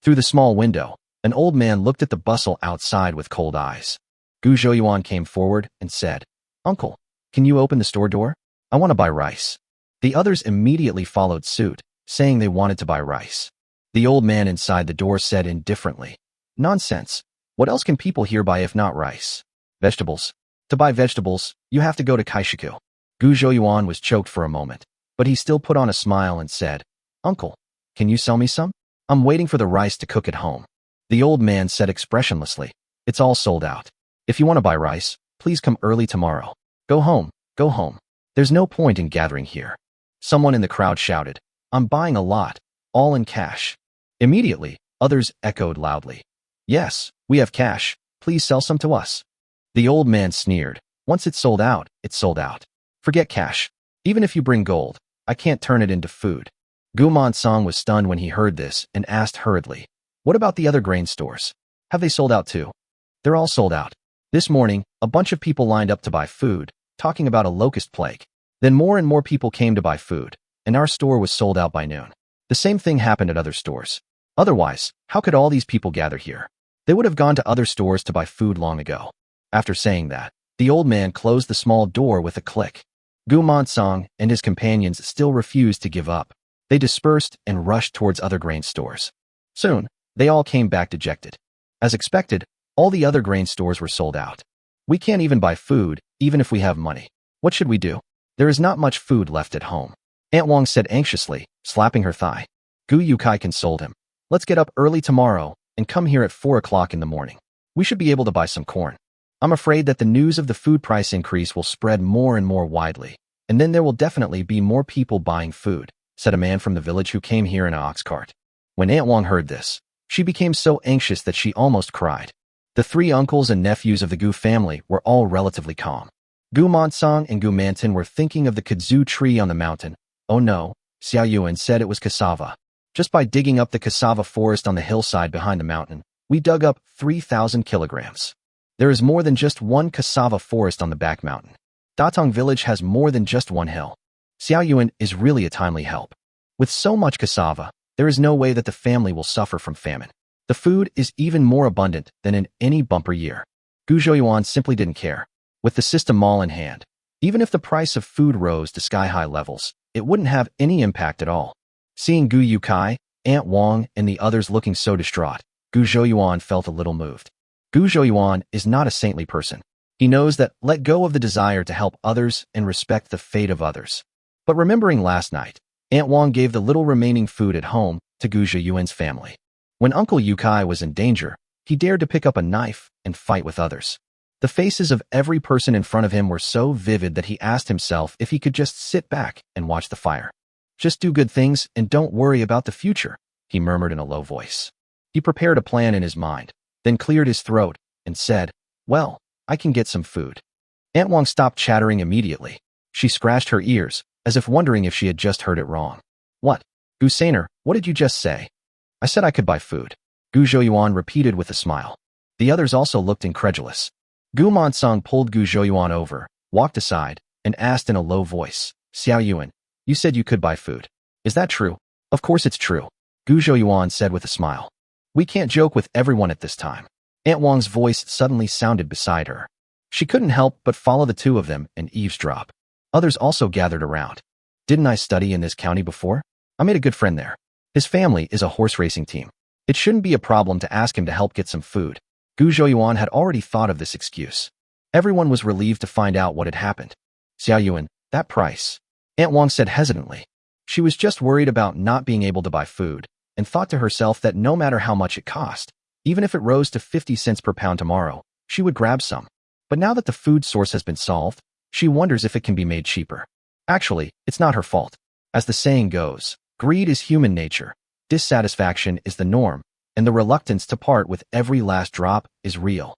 Through the small window, an old man looked at the bustle outside with cold eyes. Gu Zhiyuan came forward and said, Uncle, can you open the store door? I want to buy rice. The others immediately followed suit, saying they wanted to buy rice. The old man inside the door said indifferently, Nonsense. What else can people here buy if not rice? Vegetables. To buy vegetables, you have to go to Kaishiku. Gu Zhiyuan was choked for a moment, but he still put on a smile and said, Uncle, can you sell me some? I'm waiting for the rice to cook at home. The old man said expressionlessly, It's all sold out. If you want to buy rice, please come early tomorrow. Go home, go home. There's no point in gathering here. Someone in the crowd shouted, I'm buying a lot, all in cash. Immediately, others echoed loudly. Yes, we have cash. Please sell some to us. The old man sneered. Once it's sold out, it's sold out. Forget cash. Even if you bring gold, I can't turn it into food. Song was stunned when he heard this and asked hurriedly, what about the other grain stores? Have they sold out too? They're all sold out. This morning, a bunch of people lined up to buy food, talking about a locust plague. Then more and more people came to buy food, and our store was sold out by noon. The same thing happened at other stores. Otherwise, how could all these people gather here? They would have gone to other stores to buy food long ago. After saying that, the old man closed the small door with a click. Song and his companions still refused to give up. They dispersed and rushed towards other grain stores. Soon, they all came back dejected. As expected, all the other grain stores were sold out. We can't even buy food, even if we have money. What should we do? There is not much food left at home. Aunt Wong said anxiously, slapping her thigh. Gu Yukai consoled him. Let's get up early tomorrow and come here at 4 o'clock in the morning. We should be able to buy some corn. I'm afraid that the news of the food price increase will spread more and more widely, and then there will definitely be more people buying food, said a man from the village who came here in an ox cart. When Aunt Wong heard this, she became so anxious that she almost cried. The 3 uncles and nephews of the Gu family were all relatively calm. Gu Song and Gu Mantin were thinking of the kudzu tree on the mountain. Oh no, Xiao Yuan said it was cassava. Just by digging up the cassava forest on the hillside behind the mountain, we dug up 3,000 kilograms. There is more than just one cassava forest on the back mountain. Datong village has more than just one hill. Xiao Yuan is really a timely help. With so much cassava, there is no way that the family will suffer from famine. The food is even more abundant than in any bumper year. Gu Zhouyuan simply didn't care. With the system mall in hand, even if the price of food rose to sky-high levels, it wouldn't have any impact at all. Seeing Gu Yukai, Aunt Wong, and the others looking so distraught, Gu Zhouyuan felt a little moved. Gu Zhouyuan is not a saintly person. He knows that let go of the desire to help others and respect the fate of others. But remembering last night, Aunt Wong gave the little remaining food at home to Gu Zhouyuan's family. When Uncle Yukai was in danger, he dared to pick up a knife and fight with others. The faces of every person in front of him were so vivid that he asked himself if he could just sit back and watch the fire. Just do good things and don't worry about the future, he murmured in a low voice. He prepared a plan in his mind, then cleared his throat and said, well, I can get some food. Aunt Wong stopped chattering immediately. She scratched her ears, as if wondering if she had just heard it wrong. What? Gu Sainer, what did you just say? I said I could buy food. Gu Zhouyuan repeated with a smile. The others also looked incredulous. Gu Song pulled Gu Zhouyuan over, walked aside, and asked in a low voice, Xiao Yuan, you said you could buy food. Is that true? Of course it's true, Gu Zhouyuan said with a smile. We can't joke with everyone at this time. Aunt Wong's voice suddenly sounded beside her. She couldn't help but follow the two of them and eavesdrop. Others also gathered around. Didn't I study in this county before? I made a good friend there. His family is a horse racing team. It shouldn't be a problem to ask him to help get some food. Gu Zhouyuan had already thought of this excuse. Everyone was relieved to find out what had happened. Xiao Yuan, that price. Aunt Wong said hesitantly. She was just worried about not being able to buy food, and thought to herself that no matter how much it cost, even if it rose to 50 cents per pound tomorrow, she would grab some. But now that the food source has been solved, she wonders if it can be made cheaper. Actually, it's not her fault. As the saying goes, greed is human nature, dissatisfaction is the norm, and the reluctance to part with every last drop is real.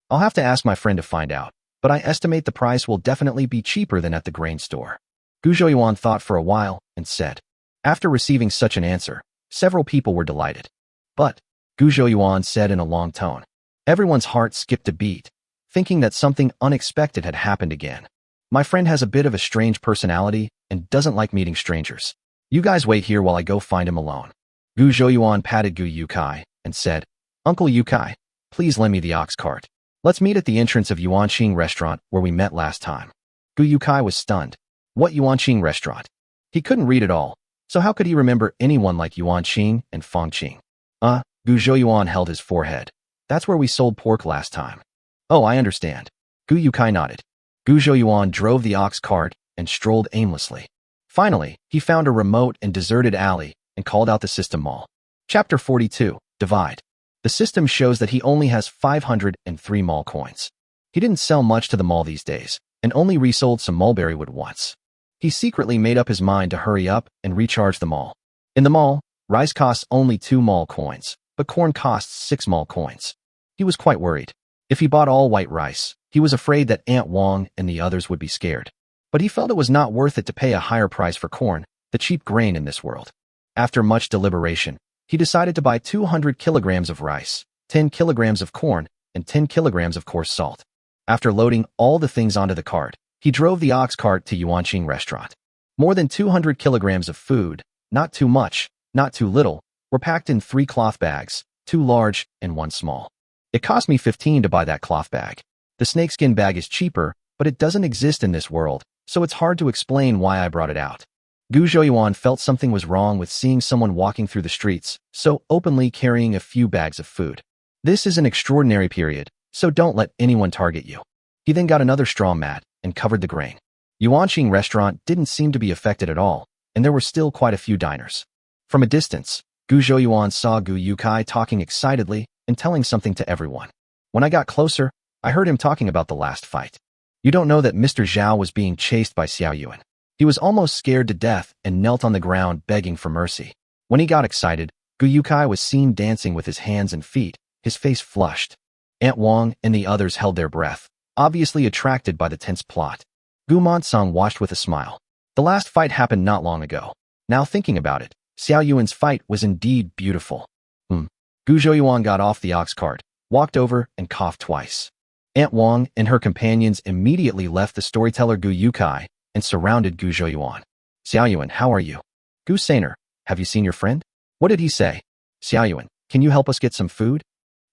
I'll have to ask my friend to find out, but I estimate the price will definitely be cheaper than at the grain store. Gu Zhouyuan thought for a while and said. After receiving such an answer, several people were delighted. But, Gu Zhouyuan said in a long tone, everyone's heart skipped a beat, thinking that something unexpected had happened again. My friend has a bit of a strange personality and doesn't like meeting strangers. You guys wait here while I go find him alone. Gu Zhouyuan patted Gu Yukai and said, Uncle Yukai, please lend me the ox cart. Let's meet at the entrance of Yuanqing restaurant where we met last time. Gu Yukai was stunned. What Yuanqing restaurant? He couldn't read it all, so how could he remember anyone like Yuanqing and Fengqing? Gu Zhouyuan held his forehead. That's where we sold pork last time. Oh, I understand. Gu Yukai nodded. Gu Zhouyuan drove the ox cart and strolled aimlessly. Finally, he found a remote and deserted alley and called out the system mall. Chapter 42, Divide. The system shows that he only has 503 mall coins. He didn't sell much to the mall these days, and only resold some mulberry wood once. He secretly made up his mind to hurry up and recharge them all. In the mall, rice costs only 2 mall coins, but corn costs 6 mall coins. He was quite worried. If he bought all white rice, he was afraid that Aunt Wong and the others would be scared. But he felt it was not worth it to pay a higher price for corn, the cheap grain in this world. After much deliberation, he decided to buy 200 kilograms of rice, 10 kilograms of corn, and 10 kilograms of coarse salt. After loading all the things onto the cart, he drove the ox cart to Yuanqing restaurant. More than 200 kilograms of food, not too much, not too little, were packed in 3 cloth bags, 2 large and 1 small. It cost me 15 to buy that cloth bag. The snakeskin bag is cheaper, but it doesn't exist in this world, so it's hard to explain why I brought it out. Gu Zhouyuan felt something was wrong with seeing someone walking through the streets, so openly carrying a few bags of food. This is an extraordinary period, so don't let anyone target you. He then got another straw mat and covered the grain. Yuanqing restaurant didn't seem to be affected at all, and there were still quite a few diners. From a distance, Gu Zhouyuan saw Gu Yukai talking excitedly and telling something to everyone. When I got closer, I heard him talking about the last fight. You don't know that Mr. Zhao was being chased by Xiao Yuan. He was almost scared to death and knelt on the ground begging for mercy. When he got excited, Gu Yukai was seen dancing with his hands and feet, his face flushed. Aunt Wong and the others held their breath, obviously attracted by the tense plot. Gu Montong watched with a smile. The last fight happened not long ago. Now thinking about it, Xiao Yuan's fight was indeed beautiful. Gu Zhouyuan got off the ox cart, walked over and coughed twice. Aunt Wong and her companions immediately left the storyteller Gu Yukai and surrounded Gu Zhouyuan. Xiao Yuan, how are you? Gu Sainer, have you seen your friend? What did he say? Xiao Yuan, can you help us get some food?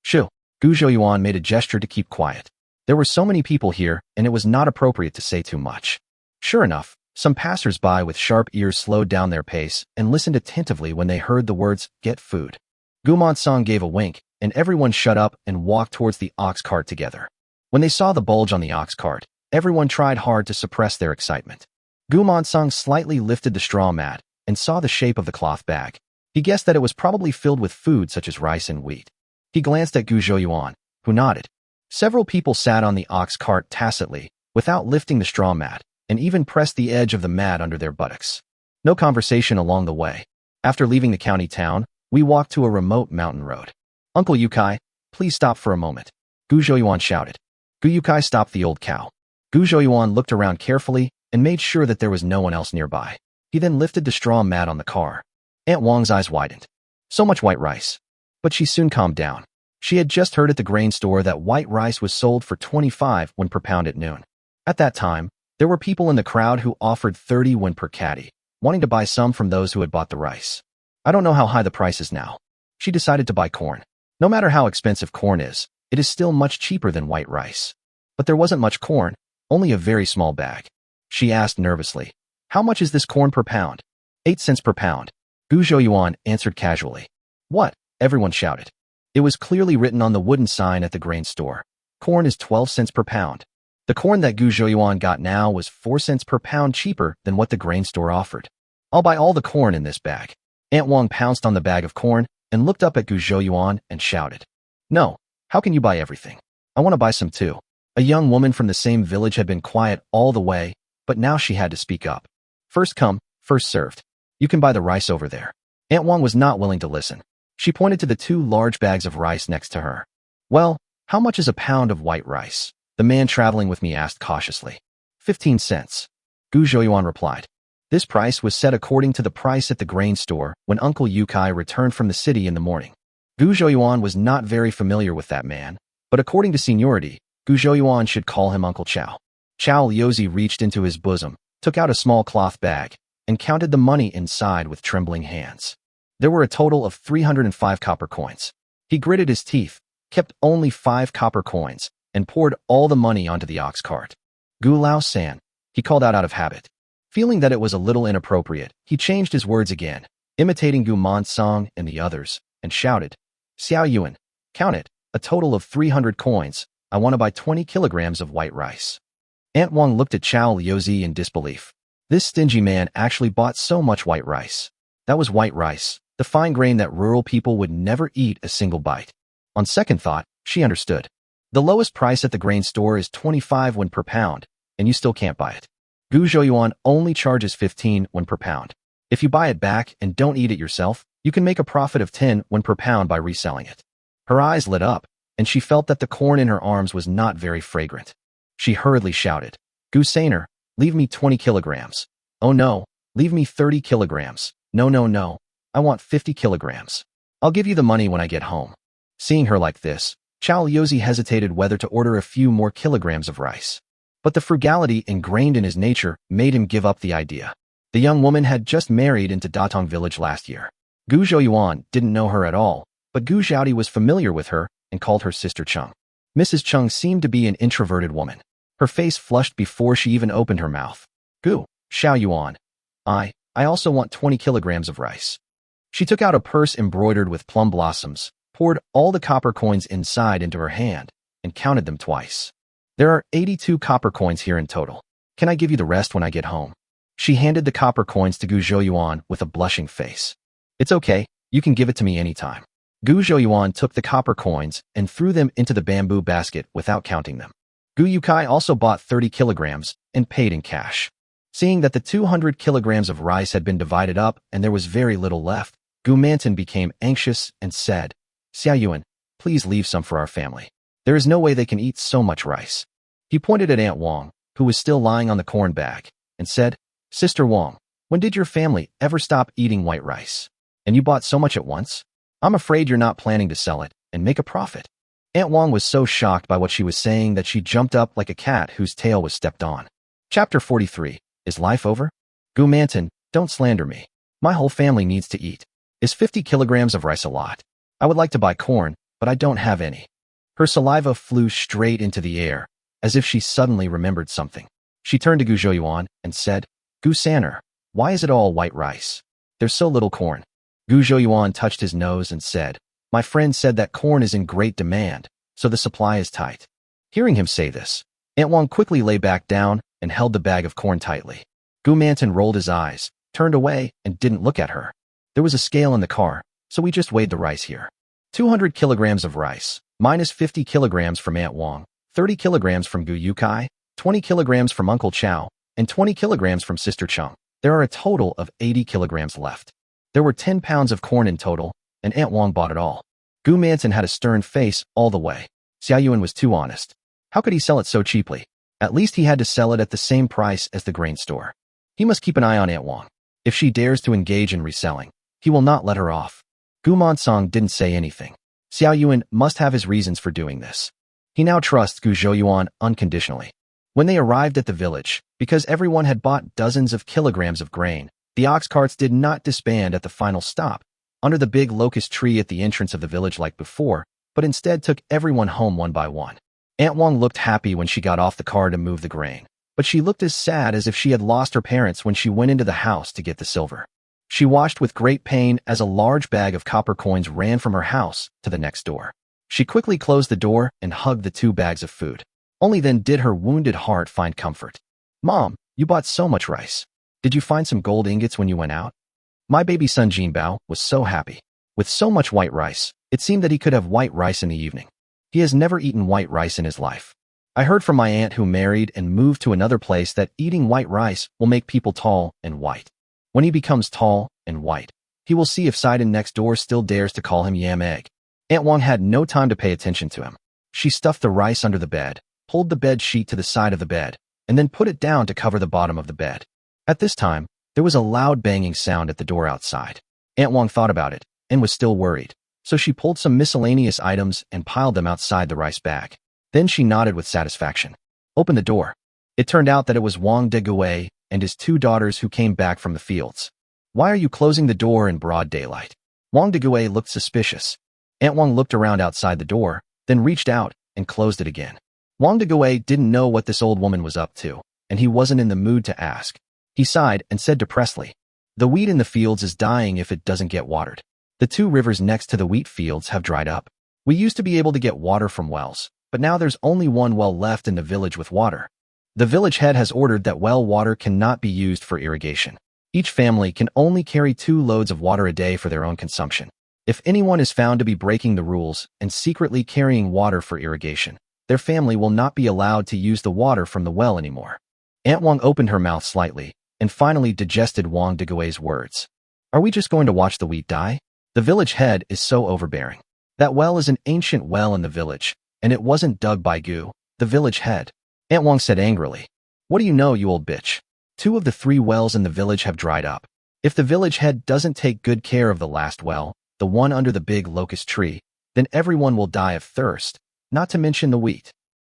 Shoo. Gu Zhouyuan made a gesture to keep quiet. There were so many people here, and it was not appropriate to say too much. Sure enough, some passers-by with sharp ears slowed down their pace and listened attentively when they heard the words, get food. Gu Montong gave a wink, and everyone shut up and walked towards the ox cart together. When they saw the bulge on the ox cart, everyone tried hard to suppress their excitement. Gu Montong slightly lifted the straw mat and saw the shape of the cloth bag. He guessed that it was probably filled with food such as rice and wheat. He glanced at Gu Zhouyuan, who nodded. Several people sat on the ox cart tacitly, without lifting the straw mat, and even pressed the edge of the mat under their buttocks. No conversation along the way. After leaving the county town, we walked to a remote mountain road. Uncle Yukai, please stop for a moment. Gu Zhouyuan shouted. Gu Yukai stopped the old cow. Gu Zhouyuan looked around carefully and made sure that there was no one else nearby. He then lifted the straw mat on the car. Aunt Wong's eyes widened. So much white rice. But she soon calmed down. She had just heard at the grain store that white rice was sold for 25 won per pound at noon. At that time, there were people in the crowd who offered 30 won per caddy, wanting to buy some from those who had bought the rice. I don't know how high the price is now. She decided to buy corn. No matter how expensive corn is, it is still much cheaper than white rice. But there wasn't much corn, only a very small bag. She asked nervously, how much is this corn per pound? 8 cents per pound. Gu Zhouyuan answered casually. What? Everyone shouted. It was clearly written on the wooden sign at the grain store. Corn is 12 cents per pound. The corn that Gu Zhouyuan got now was 4 cents per pound cheaper than what the grain store offered. I'll buy all the corn in this bag. Aunt Wong pounced on the bag of corn and looked up at Gu Zhouyuan and shouted. No, how can you buy everything? I want to buy some too. A young woman from the same village had been quiet all the way, but now she had to speak up. First come, first served. You can buy the rice over there. Aunt Wong was not willing to listen. She pointed to the 2 large bags of rice next to her. Well, how much is a pound of white rice? The man traveling with me asked cautiously. 15 cents. Gu Zhouyuan replied. This price was set according to the price at the grain store when Uncle Yukai returned from the city in the morning. Gu Zhouyuan was not very familiar with that man, but according to seniority, Gu Zhouyuan should call him Uncle Chow. Chow Liuzi reached into his bosom, took out a small cloth bag, and counted the money inside with trembling hands. There were a total of 305 copper coins. He gritted his teeth, kept only 5 copper coins, and poured all the money onto the ox cart. Gu Lao San, he called out of habit. Feeling that it was a little inappropriate, he changed his words again, imitating Gu Montong and the others, and shouted, Xiao Yuan, count it, a total of 300 coins. I want to buy 20 kilograms of white rice. Aunt Wong looked at Chow Liuzi in disbelief. This stingy man actually bought so much white rice. That was white rice, the fine grain that rural people would never eat a single bite. On second thought, she understood. The lowest price at the grain store is 25 won per pound, and you still can't buy it. Gu Zhouyuan only charges 15 won per pound. If you buy it back and don't eat it yourself, you can make a profit of 10 won per pound by reselling it. Her eyes lit up, and she felt that the corn in her arms was not very fragrant. She hurriedly shouted, "Gusainer, leave me 20 kilograms. Oh no, leave me 30 kilograms. No, no, no. I want 50 kilograms. I'll give you the money when I get home." Seeing her like this, Chow Yozi hesitated whether to order a few more kilograms of rice. But the frugality ingrained in his nature made him give up the idea. The young woman had just married into Datong village last year. Gu Zhouyuan didn't know her at all, but Gu Xiaodi was familiar with her and called her Sister Chung. Mrs. Chung seemed to be an introverted woman. Her face flushed before she even opened her mouth. "Gu Xiaoyuan, I also want 20 kilograms of rice." She took out a purse embroidered with plum blossoms, poured all the copper coins inside into her hand, and counted them twice. "There are 82 copper coins here in total. Can I give you the rest when I get home?" She handed the copper coins to Gu Zhouyuan with a blushing face. "It's okay, you can give it to me anytime." Gu Zhouyuan took the copper coins and threw them into the bamboo basket without counting them. Gu Yukai also bought 30 kilograms and paid in cash. Seeing that the 200 kilograms of rice had been divided up and there was very little left, Gu Manton became anxious and said, "Xiaoyuan, please leave some for our family. There is no way they can eat so much rice." He pointed at Aunt Wang, who was still lying on the corn bag, and said, "Sister Wang, when did your family ever stop eating white rice? And you bought so much at once? I'm afraid you're not planning to sell it and make a profit." Aunt Wang was so shocked by what she was saying that she jumped up like a cat whose tail was stepped on. Chapter 43. Is life over? Gu Manton, don't slander me. My whole family needs to eat. Is 50 kilograms of rice a lot? I would like to buy corn, but I don't have any. Her saliva flew straight into the air, as if she suddenly remembered something. She turned to Gu Zhouyuan and said, "Gu Saner, why is it all white rice? There's so little corn." Gu Zhouyuan touched his nose and said, "My friend said that corn is in great demand, so the supply is tight." Hearing him say this, Aunt Wang quickly lay back down and held the bag of corn tightly. Gu Manton rolled his eyes, turned away, and didn't look at her. There was a scale in the car, so we just weighed the rice here. 200 kilograms of rice, minus 50 kilograms from Aunt Wang, 30 kilograms from Gu Yukai, 20 kilograms from Uncle Chow, and 20 kilograms from Sister Chung. There are a total of 80 kilograms left. There were 10 pounds of corn in total, and Aunt Wang bought it all. Gu Manton had a stern face all the way. Xiaoyuan was too honest. How could he sell it so cheaply? At least he had to sell it at the same price as the grain store. He must keep an eye on Aunt Wang. If she dares to engage in reselling, he will not let her off. Gu Mansong didn't say anything. Xiaoyuan must have his reasons for doing this. He now trusts Gu Zhouyuan unconditionally. When they arrived at the village, because everyone had bought dozens of kilograms of grain, the ox carts did not disband at the final stop, under the big locust tree at the entrance of the village like before, but instead took everyone home one by one. Aunt Wang looked happy when she got off the car to move the grain, but she looked as sad as if she had lost her parents when she went into the house to get the silver. She watched with great pain as a large bag of copper coins ran from her house to the next door. She quickly closed the door and hugged the 2 bags of food. Only then did her wounded heart find comfort. "Mom, you bought so much rice. Did you find some gold ingots when you went out?" My baby son Jinbao was so happy. With so much white rice, it seemed that he could have white rice in the evening. He has never eaten white rice in his life. I heard from my aunt who married and moved to another place that eating white rice will make people tall and white. When he becomes tall and white, he will see if Sidon next door still dares to call him Yam Egg. Aunt Wang had no time to pay attention to him. She stuffed the rice under the bed, pulled the bed sheet to the side of the bed, and then put it down to cover the bottom of the bed. At this time, there was a loud banging sound at the door outside. Aunt Wang thought about it and was still worried, so she pulled some miscellaneous items and piled them outside the rice bag. Then she nodded with satisfaction. "Open the door." It turned out that it was Wang de Gui and his 2 daughters who came back from the fields. "Why are you closing the door in broad daylight?" Wang de Gui looked suspicious. Aunt Wang looked around outside the door, then reached out and closed it again. Wang de Gui didn't know what this old woman was up to, and he wasn't in the mood to ask. He sighed and said depressedly, "The wheat in the fields is dying if it doesn't get watered. The 2 rivers next to the wheat fields have dried up. We used to be able to get water from wells, but now there's only 1 well left in the village with water. The village head has ordered that well water cannot be used for irrigation. Each family can only carry 2 loads of water a day for their own consumption. If anyone is found to be breaking the rules and secretly carrying water for irrigation, their family will not be allowed to use the water from the well anymore." Aunt Wang opened her mouth slightly and finally digested Wang Degui's words. Are we just going to watch the wheat die? The village head is so overbearing. That well is an ancient well in the village, and it wasn't dug by Gu, the village head. Aunt Wang said angrily. What do you know, you old bitch? 2 of the 3 wells in the village have dried up. If the village head doesn't take good care of the last well, the one under the big locust tree, then everyone will die of thirst, not to mention the wheat.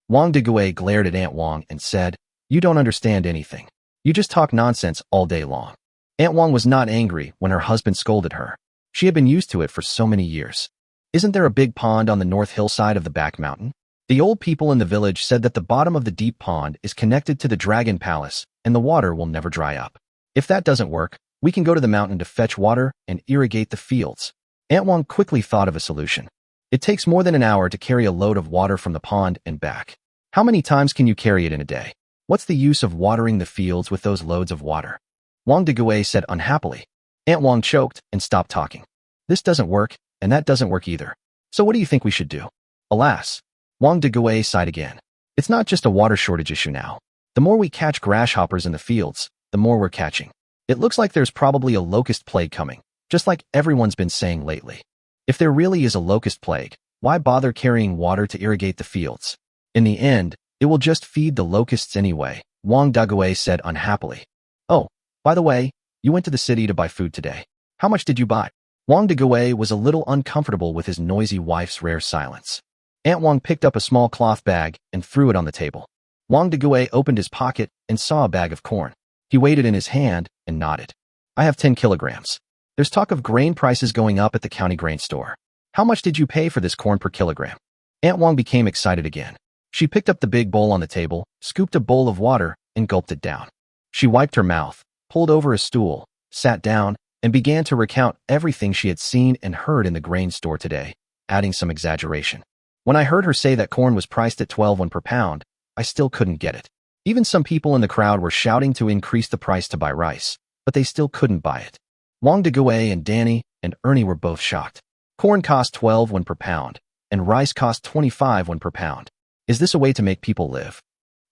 Wang Degui glared at Aunt Wang and said, You don't understand anything. You just talk nonsense all day long. Aunt Wang was not angry when her husband scolded her. She had been used to it for so many years. Isn't there a big pond on the north hillside of the back mountain? The old people in the village said that the bottom of the deep pond is connected to the dragon palace and the water will never dry up. If that doesn't work, we can go to the mountain to fetch water and irrigate the fields. Aunt Wang quickly thought of a solution. It takes more than an hour to carry a load of water from the pond and back. How many times can you carry it in a day? What's the use of watering the fields with those loads of water? Wang Degui said unhappily. Aunt Wang choked and stopped talking. This doesn't work, and that doesn't work either. So what do you think we should do? Alas, Wang Degui sighed again. It's not just a water shortage issue now. The more we catch grasshoppers in the fields, the more we're catching. It looks like there's probably a locust plague coming, just like everyone's been saying lately. If there really is a locust plague, why bother carrying water to irrigate the fields? In the end, it will just feed the locusts anyway, Wang Degui said unhappily. Oh, by the way, you went to the city to buy food today. How much did you buy? Wang Degui was a little uncomfortable with his noisy wife's rare silence. Aunt Wang picked up a small cloth bag and threw it on the table. Wang Degui opened his pocket and saw a bag of corn. He weighed it in his hand and nodded. I have 10 kilograms. There's talk of grain prices going up at the county grain store. How much did you pay for this corn per kilogram? Aunt Wang became excited again. She picked up the big bowl on the table, scooped a bowl of water, and gulped it down. She wiped her mouth, pulled over a stool, sat down, and began to recount everything she had seen and heard in the grain store today, adding some exaggeration. When I heard her say that corn was priced at 12 won per pound, I still couldn't get it. Even some people in the crowd were shouting to increase the price to buy rice, but they still couldn't buy it. Wang Degui and Danny and Ernie were both shocked. Corn cost 12 won per pound, and rice cost 25 won per pound. Is this a way to make people live?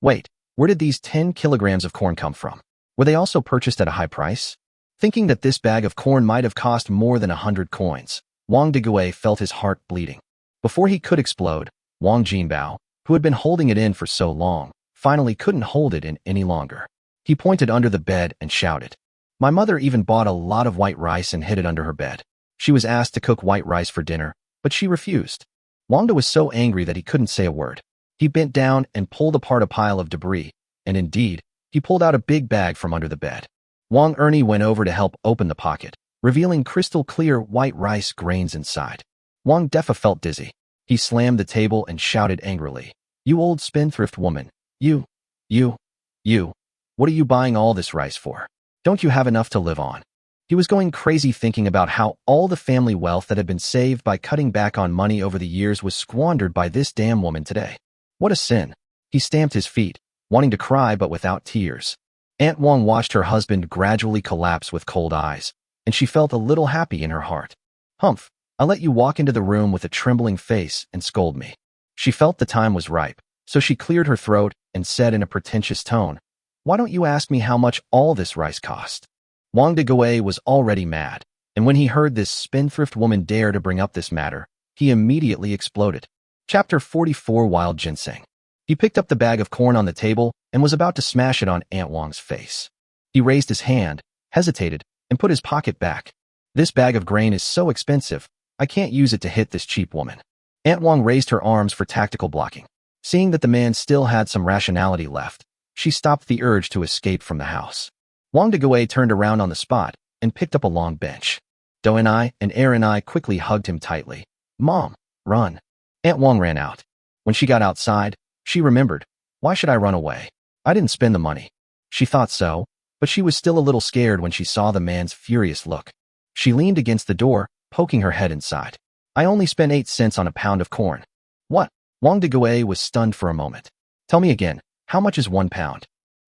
Wait, where did these 10 kilograms of corn come from? Were they also purchased at a high price? Thinking that this bag of corn might have cost more than 100 coins, Wang Degui felt his heart bleeding. Before he could explode, Wang Jinbao, who had been holding it in for so long, finally couldn't hold it in any longer. He pointed under the bed and shouted. My mother even bought a lot of white rice and hid it under her bed. She was asked to cook white rice for dinner, but she refused. Wangda was so angry that he couldn't say a word. He bent down and pulled apart a pile of debris, and indeed, he pulled out a big bag from under the bed. Wang Ernie went over to help open the pocket, revealing crystal clear white rice grains inside. Wang Defa felt dizzy. He slammed the table and shouted angrily, You old spendthrift woman, you, what are you buying all this rice for? Don't you have enough to live on? He was going crazy thinking about how all the family wealth that had been saved by cutting back on money over the years was squandered by this damn woman today. What a sin. He stamped his feet, wanting to cry but without tears. Aunt Wang watched her husband gradually collapse with cold eyes, and she felt a little happy in her heart. Humph, I'll let you walk into the room with a trembling face and scold me. She felt the time was ripe, so she cleared her throat and said in a pretentious tone, Why don't you ask me how much all this rice cost? Wang Degui was already mad, and when he heard this spendthrift woman dare to bring up this matter, he immediately exploded. Chapter 44 Wild Ginseng. He picked up the bag of corn on the table and was about to smash it on Aunt Wang's face. He raised his hand, hesitated, and put his pocket back. This bag of grain is so expensive, I can't use it to hit this cheap woman. Aunt Wang raised her arms for tactical blocking. Seeing that the man still had some rationality left, she stopped the urge to escape from the house. Wang Degui turned around on the spot and picked up a long bench. Do and I and Aaron and I quickly hugged him tightly. Mom, run. Aunt Wang ran out. When she got outside, she remembered, why should I run away? I didn't spend the money. She thought so, but she was still a little scared when she saw the man's furious look. She leaned against the door, poking her head inside. I only spent 8 cents on a pound of corn. What? Wang Degui was stunned for a moment. Tell me again, how much is 1 pound?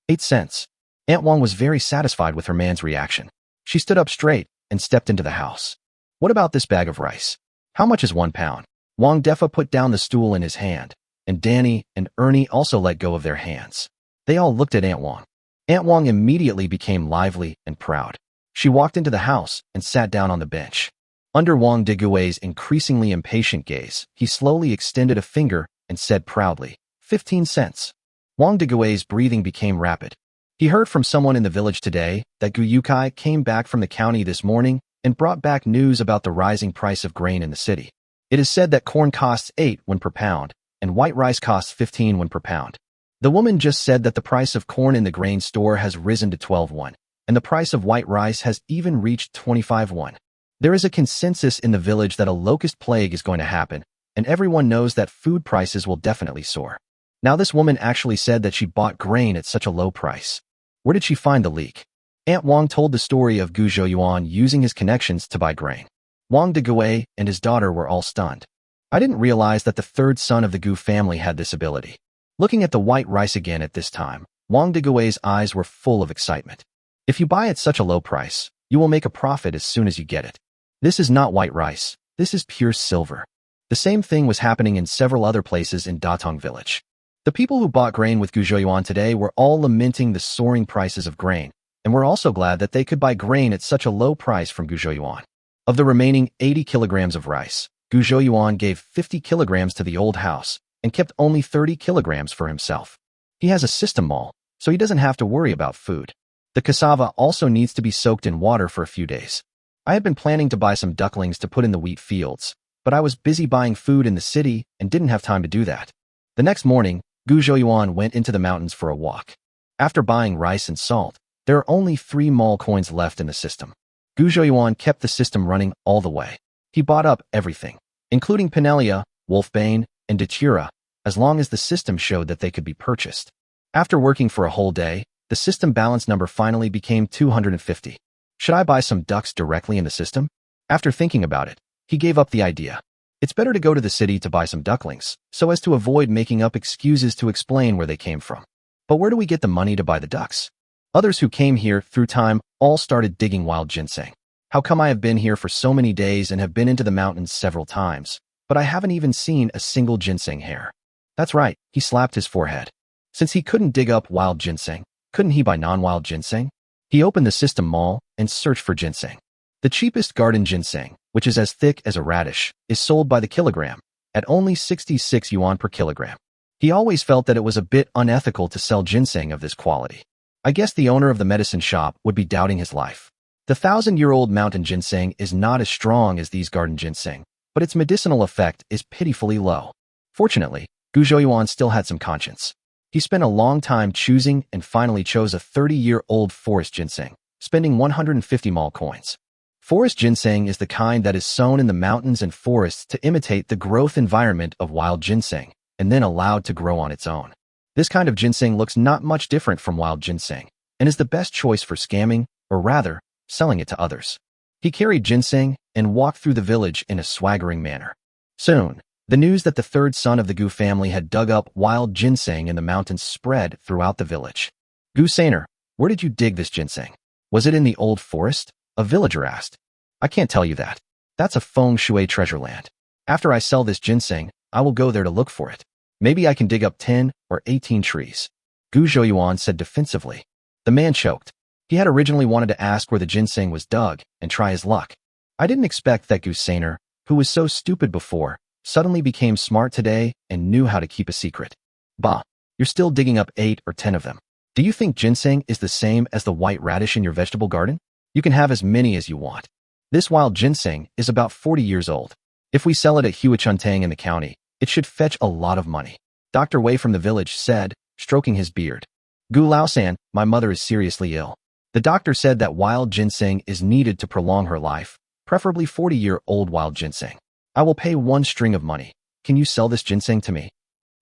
8 cents. Aunt Wang was very satisfied with her man's reaction. She stood up straight and stepped into the house. What about this bag of rice? How much is 1 pound? Wang Defa put down the stool in his hand, and Danny and Ernie also let go of their hands. They all looked at Aunt Wang. Aunt Wang immediately became lively and proud. She walked into the house and sat down on the bench. Under Wang Digui's increasingly impatient gaze, he slowly extended a finger and said proudly, 15 cents. Wang Digui's breathing became rapid. He heard from someone in the village today that Gu Yukai came back from the county this morning and brought back news about the rising price of grain in the city. It is said that corn costs 8 won per pound, and white rice costs 15 won per pound. The woman just said that the price of corn in the grain store has risen to 12 won, and the price of white rice has even reached 25 won. There is a consensus in the village that a locust plague is going to happen, and everyone knows that food prices will definitely soar. Now this woman actually said that she bought grain at such a low price. Where did she find the leak? Aunt Wang told the story of Gu Zhouyuan using his connections to buy grain. Wang Degui and his daughter were all stunned. I didn't realize that the third son of the Gu family had this ability. Looking at the white rice again at this time, Wang Degui's eyes were full of excitement. If you buy at such a low price, you will make a profit as soon as you get it. This is not white rice, this is pure silver. The same thing was happening in several other places in Datong village. The people who bought grain with Gu Zhouyuan today were all lamenting the soaring prices of grain, and were also glad that they could buy grain at such a low price from Gu Zhouyuan. Of the remaining 80 kilograms of rice, Gu Zhouyuan gave 50 kilograms to the old house and kept only 30 kilograms for himself. He has a system mall, so he doesn't have to worry about food. The cassava also needs to be soaked in water for a few days. I had been planning to buy some ducklings to put in the wheat fields, but I was busy buying food in the city and didn't have time to do that. The next morning, Gu Zhouyuan went into the mountains for a walk. After buying rice and salt, there are only 3 mall coins left in the system. Gu Zhouyuan kept the system running all the way. He bought up everything, including Penelia, Wolfbane, and Datura, as long as the system showed that they could be purchased. After working for a whole day, the system balance number finally became 250. Should I buy some ducks directly in the system? After thinking about it, he gave up the idea. It's better to go to the city to buy some ducklings, so as to avoid making up excuses to explain where they came from. But where do we get the money to buy the ducks? Others who came here through time all started digging wild ginseng. How come I have been here for so many days and have been into the mountains several times, but I haven't even seen a single ginseng hair? That's right, he slapped his forehead. Since he couldn't dig up wild ginseng, couldn't he buy non-wild ginseng? He opened the system mall and searched for ginseng. The cheapest garden ginseng, which is as thick as a radish, is sold by the kilogram, at only 66 yuan per kilogram. He always felt that it was a bit unethical to sell ginseng of this quality. I guess the owner of the medicine shop would be doubting his life. The 1,000-year-old mountain ginseng is not as strong as these garden ginseng, but its medicinal effect is pitifully low. Fortunately, Gu Zhouyuan still had some conscience. He spent a long time choosing and finally chose a 30-year-old forest ginseng, spending 150 mall coins. Forest ginseng is the kind that is sown in the mountains and forests to imitate the growth environment of wild ginseng, and then allowed to grow on its own. This kind of ginseng looks not much different from wild ginseng, and is the best choice for scamming, or rather, selling it to others. He carried ginseng and walked through the village in a swaggering manner. Soon, the news that the third son of the Gu family had dug up wild ginseng in the mountains spread throughout the village. Gu Sainer, where did you dig this ginseng? Was it in the old forest? A villager asked. I can't tell you that. That's a feng shui treasure land. After I sell this ginseng, I will go there to look for it. Maybe I can dig up 10 or 18 trees. Gu Zhouyuan said defensively. The man choked. He had originally wanted to ask where the ginseng was dug and try his luck. I didn't expect that Gu Sainer, who was so stupid before, suddenly became smart today and knew how to keep a secret. Bah, you're still digging up 8 or 10 of them. Do you think ginseng is the same as the white radish in your vegetable garden? You can have as many as you want. This wild ginseng is about 40 years old. If we sell it at Huachuntang in the county, it should fetch a lot of money. Dr. Wei from the village said, stroking his beard. Gu Laosan, my mother is seriously ill. The doctor said that wild ginseng is needed to prolong her life, preferably 40-year-old wild ginseng. I will pay 1 string of money. Can you sell this ginseng to me?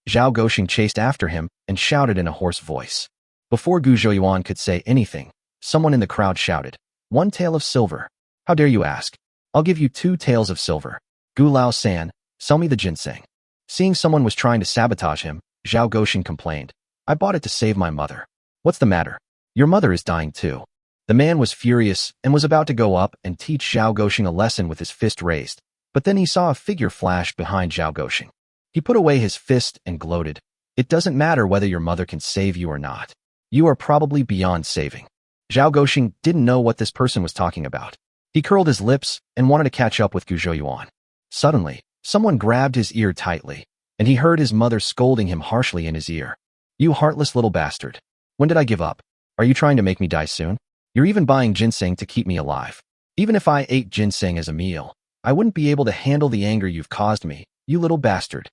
Zhao Goxing chased after him and shouted in a hoarse voice. Before Gu Zhouyuan could say anything, someone in the crowd shouted, 1 tael of silver. How dare you ask? I'll give you 2 taels of silver. Gu Lao-san, sell me the ginseng. Seeing someone was trying to sabotage him, Zhao Goxing complained. I bought it to save my mother. What's the matter? Your mother is dying too. The man was furious and was about to go up and teach Zhao Goxing a lesson with his fist raised, but then he saw a figure flash behind Zhao Goxing. He put away his fist and gloated. It doesn't matter whether your mother can save you or not. You are probably beyond saving. Zhao Goxing didn't know what this person was talking about. He curled his lips and wanted to catch up with Gu Zhouyuan. Suddenly, someone grabbed his ear tightly, and he heard his mother scolding him harshly in his ear. You heartless little bastard. When did I give up? Are you trying to make me die soon? You're even buying ginseng to keep me alive. Even if I ate ginseng as a meal, I wouldn't be able to handle the anger you've caused me, you little bastard.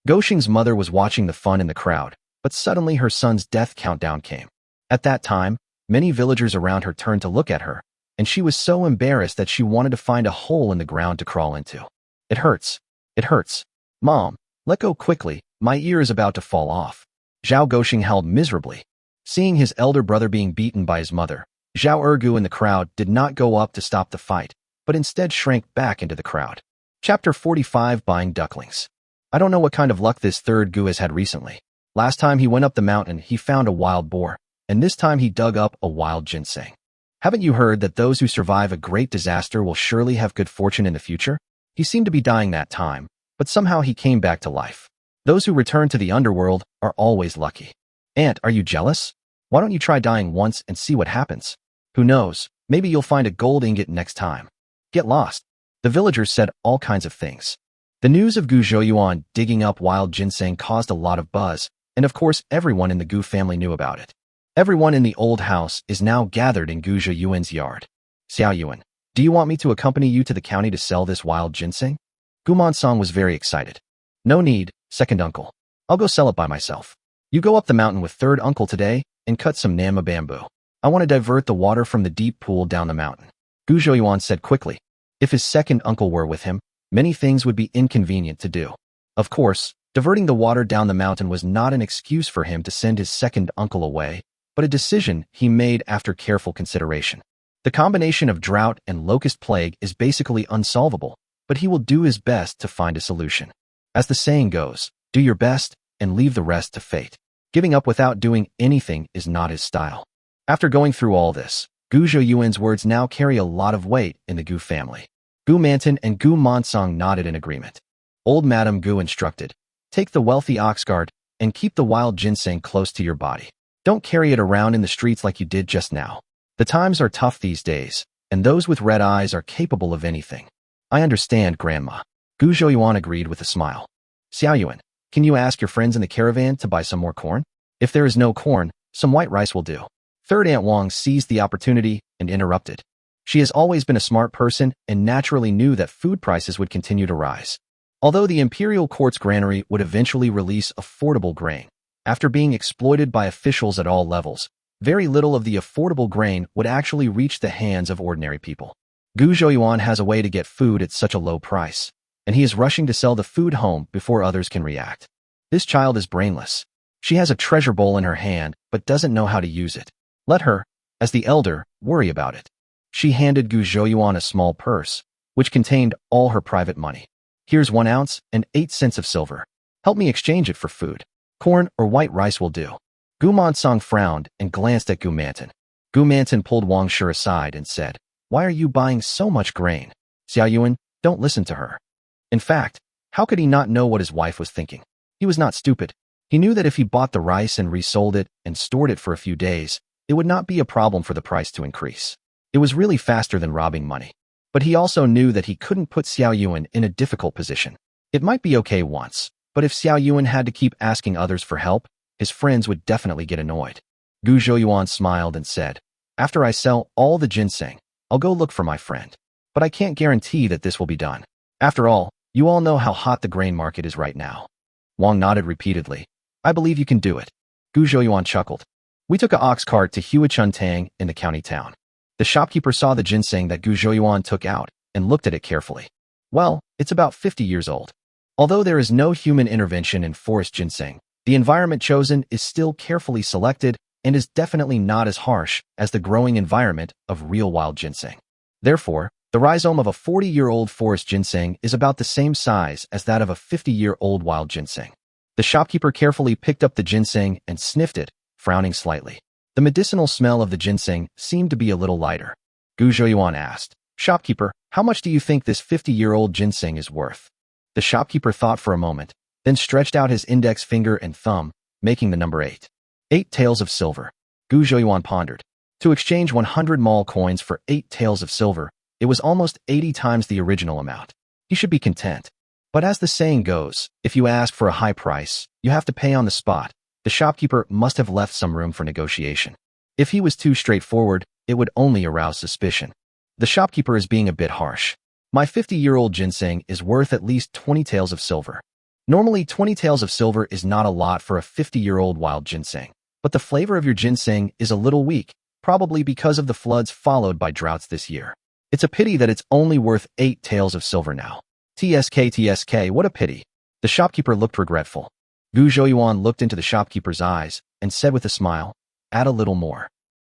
Goxing's mother was watching the fun in the crowd, but suddenly her son's death countdown came. At that time, many villagers around her turned to look at her, and she was so embarrassed that she wanted to find a hole in the ground to crawl into. It hurts. It hurts. Mom, let go quickly, my ear is about to fall off. Zhao Goxing howled miserably. Seeing his elder brother being beaten by his mother, Zhao Ergu in the crowd did not go up to stop the fight, but instead shrank back into the crowd. Chapter 45 Buying Ducklings. I don't know what kind of luck this third Gu has had recently. Last time he went up the mountain, he found a wild boar, and this time he dug up a wild ginseng. Haven't you heard that those who survive a great disaster will surely have good fortune in the future? He seemed to be dying that time, but somehow he came back to life. Those who return to the underworld are always lucky. Aunt, are you jealous? Why don't you try dying once and see what happens? Who knows, maybe you'll find a gold ingot next time. Get lost. The villagers said all kinds of things. The news of Gu Zhouyuan digging up wild ginseng caused a lot of buzz, and of course everyone in the Gu family knew about it. Everyone in the old house is now gathered in Gu Zhouyuan's yard. Xiaoyuan, do you want me to accompany you to the county to sell this wild ginseng? Gu Mansong was very excited. No need, second uncle. I'll go sell it by myself. You go up the mountain with third uncle today and cut some Namma bamboo. I want to divert the water from the deep pool down the mountain. Gu Zhouyuan said quickly. If his second uncle were with him, many things would be inconvenient to do. Of course, diverting the water down the mountain was not an excuse for him to send his second uncle away, but a decision he made after careful consideration. The combination of drought and locust plague is basically unsolvable, but he will do his best to find a solution. As the saying goes, do your best and leave the rest to fate. Giving up without doing anything is not his style. After going through all this, Gu Zhouyuan's words now carry a lot of weight in the Gu family. Gu Manton and Gu Mansong nodded in agreement. Old Madame Gu instructed, take the wealthy ox guard and keep the wild ginseng close to your body. Don't carry it around in the streets like you did just now. The times are tough these days, and those with red eyes are capable of anything. I understand, Grandma. Gu Zhouyuan agreed with a smile. Xiaoyuan, can you ask your friends in the caravan to buy some more corn? If there is no corn, some white rice will do. Third Aunt Wang seized the opportunity and interrupted. She has always been a smart person and naturally knew that food prices would continue to rise. Although the imperial court's granary would eventually release affordable grain, after being exploited by officials at all levels, very little of the affordable grain would actually reach the hands of ordinary people. Gu Zhouyuan has a way to get food at such a low price, and he is rushing to sell the food home before others can react. This child is brainless. She has a treasure bowl in her hand but doesn't know how to use it. Let her, as the elder, worry about it. She handed Gu Zhouyuan a small purse, which contained all her private money. Here's 1 ounce and 8 cents of silver. Help me exchange it for food. Corn or white rice will do. Gu Mansong frowned and glanced at Gu Manton. Gu Manton pulled Wang Shi aside and said, why are you buying so much grain? Xiaoyuan, don't listen to her. In fact, how could he not know what his wife was thinking? He was not stupid. He knew that if he bought the rice and resold it and stored it for a few days, it would not be a problem for the price to increase. It was really faster than robbing money. But he also knew that he couldn't put Xiaoyuan in a difficult position. It might be okay once, but if Xiaoyuan had to keep asking others for help, his friends would definitely get annoyed. Gu Zhouyuan smiled and said, after I sell all the ginseng, I'll go look for my friend. But I can't guarantee that this will be done. After all, you all know how hot the grain market is right now. Wang nodded repeatedly. I believe you can do it. Gu Zhouyuan chuckled. We took an ox cart to Huachuntang in the county town. The shopkeeper saw the ginseng that Gu Zhouyuan took out and looked at it carefully. Well, it's about 50 years old. Although there is no human intervention in forest ginseng, the environment chosen is still carefully selected and is definitely not as harsh as the growing environment of real wild ginseng. Therefore, the rhizome of a 40-year-old forest ginseng is about the same size as that of a 50-year-old wild ginseng. The shopkeeper carefully picked up the ginseng and sniffed it, frowning slightly. The medicinal smell of the ginseng seemed to be a little lighter. Gu Zhouyuan asked, Shopkeeper, how much do you think this 50-year-old ginseng is worth? The shopkeeper thought for a moment, then stretched out his index finger and thumb, making the number 8. 8 taels of silver. Gu Zhouyuan pondered. To exchange 100 mall coins for 8 taels of silver, it was almost 80 times the original amount. He should be content. But as the saying goes, if you ask for a high price, you have to pay on the spot. The shopkeeper must have left some room for negotiation. If he was too straightforward, it would only arouse suspicion. The shopkeeper is being a bit harsh. My 50-year-old ginseng is worth at least 20 taels of silver. Normally, 20 taels of silver is not a lot for a 50-year-old wild ginseng, but the flavor of your ginseng is a little weak, probably because of the floods followed by droughts this year. It's a pity that it's only worth 8 taels of silver now. TSK, what a pity. The shopkeeper looked regretful. Gu Zhouyuan looked into the shopkeeper's eyes and said with a smile, add a little more.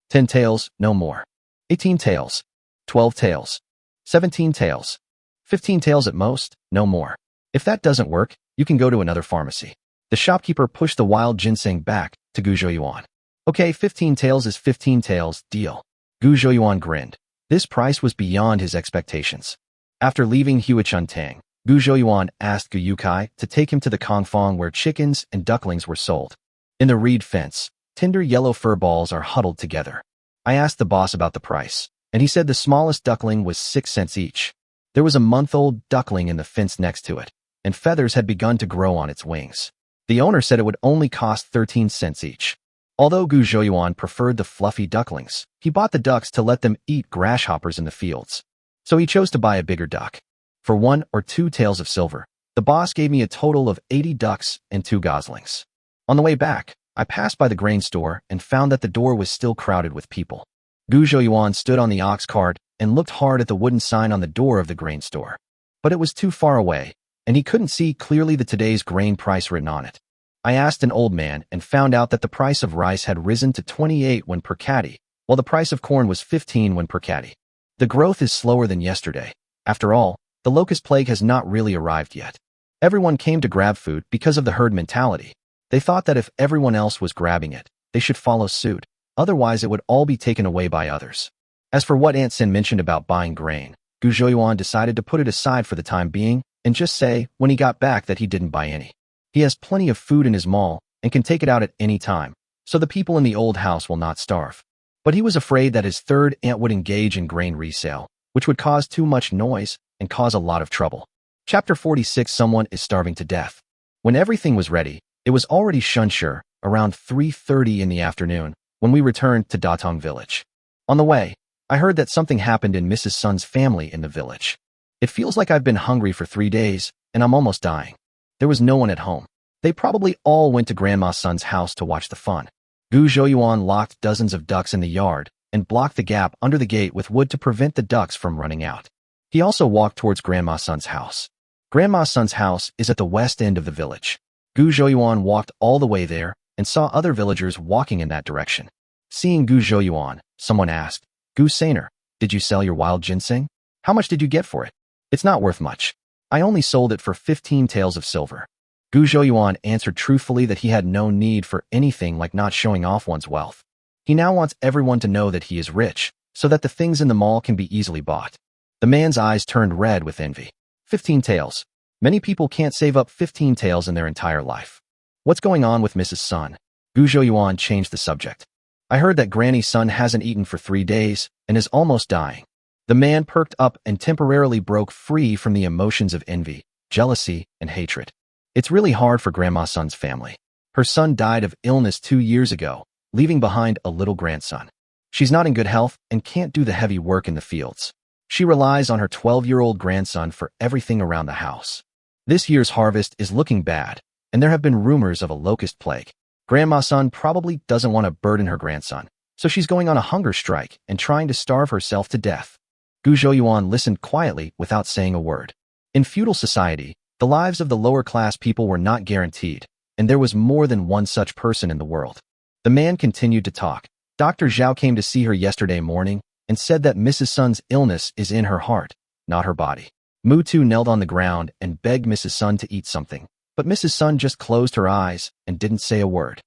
10 taels, no more. 18 taels. 12 taels. 17 taels. 15 taels at most, no more. If that doesn't work, you can go to another pharmacy. The shopkeeper pushed the wild ginseng back to Gu Zhouyuan. Okay, 15 taels is 15 taels, deal. Gu Zhouyuan grinned. This price was beyond his expectations. After leaving Huichuntang, Gu Zhouyuan asked Gu Yukai to take him to the Kongfang where chickens and ducklings were sold. In the reed fence, tender yellow fur balls are huddled together. I asked the boss about the price, and he said the smallest duckling was 6 cents each. There was a month-old duckling in the fence next to it, and feathers had begun to grow on its wings. The owner said it would only cost 13 cents each. Although Gu Zhouyuan preferred the fluffy ducklings, he bought the ducks to let them eat grasshoppers in the fields. So he chose to buy a bigger duck. For 1 or 2 taels of silver, the boss gave me a total of 80 ducks and 2 goslings. On the way back, I passed by the grain store and found that the door was still crowded with people. Gu Zhouyuan stood on the ox cart and looked hard at the wooden sign on the door of the grain store. But it was too far away, and he couldn't see clearly the today's grain price written on it. I asked an old man and found out that the price of rice had risen to 28 won per caddy, while the price of corn was 15 won per caddy. The growth is slower than yesterday. After all, the locust plague has not really arrived yet. Everyone came to grab food because of the herd mentality. They thought that if everyone else was grabbing it, they should follow suit. Otherwise, it would all be taken away by others. As for what Aunt Sin mentioned about buying grain, Gu Zhouyuan decided to put it aside for the time being and just say when he got back that he didn't buy any. He has plenty of food in his mall and can take it out at any time, so the people in the old house will not starve. But he was afraid that his third aunt would engage in grain resale, which would cause too much noise and cause a lot of trouble. Chapter 46. Someone is starving to death. When everything was ready, it was already Shunshur, around 3:30 in the afternoon, when we returned to Datong village. On the way, I heard that something happened in Mrs. Sun's family in the village. It feels like I've been hungry for 3 days, and I'm almost dying. There was no one at home. They probably all went to Grandma Sun's house to watch the fun. Gu Zhouyuan locked dozens of ducks in the yard and blocked the gap under the gate with wood to prevent the ducks from running out. He also walked towards Grandma Sun's house. Grandma Sun's house is at the west end of the village. Gu Zhouyuan walked all the way there and saw other villagers walking in that direction. Seeing Gu Zhouyuan, someone asked, Gu Sainer, did you sell your wild ginseng? How much did you get for it? It's not worth much. I only sold it for 15 taels of silver. Gu Zhouyuan answered truthfully that he had no need for anything like not showing off one's wealth. He now wants everyone to know that he is rich, so that the things in the mall can be easily bought. The man's eyes turned red with envy. 15 taels. Many people can't save up 15 taels in their entire life. What's going on with Mrs. Sun? Gu Zhouyuan changed the subject. I heard that Granny Sun hasn't eaten for 3 days and is almost dying. The man perked up and temporarily broke free from the emotions of envy, jealousy, and hatred. It's really hard for Grandma Sun's family. Her son died of illness 2 years ago, leaving behind a little grandson. She's not in good health and can't do the heavy work in the fields. She relies on her 12-year-old grandson for everything around the house. This year's harvest is looking bad, and there have been rumors of a locust plague. Grandma Sun probably doesn't want to burden her grandson, so she's going on a hunger strike and trying to starve herself to death. Gu Zhouyuan listened quietly without saying a word. In feudal society, the lives of the lower-class people were not guaranteed, and there was more than one such person in the world. The man continued to talk. Dr. Zhao came to see her yesterday morning and said that Mrs. Sun's illness is in her heart, not her body. Mutu knelt on the ground and begged Mrs. Sun to eat something, but Mrs. Sun just closed her eyes and didn't say a word.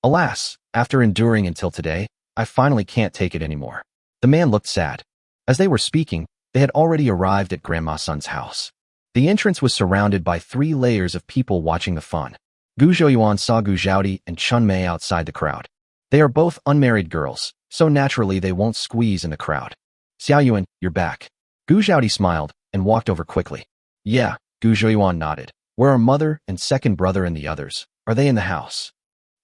Alas, after enduring until today, I finally can't take it anymore. The man looked sad. As they were speaking, they had already arrived at Grandma Sun's house. The entrance was surrounded by 3 layers of people watching the fun. Gu Zhouyuan saw Gu Zhaodi and Chun Mei outside the crowd. They are both unmarried girls, so naturally they won't squeeze in the crowd. Xiaoyuan, you're back. Gu Zhaodi smiled and walked over quickly. Yeah, Gu Zhaoyuan nodded. Where are mother and second brother and the others? Are they in the house?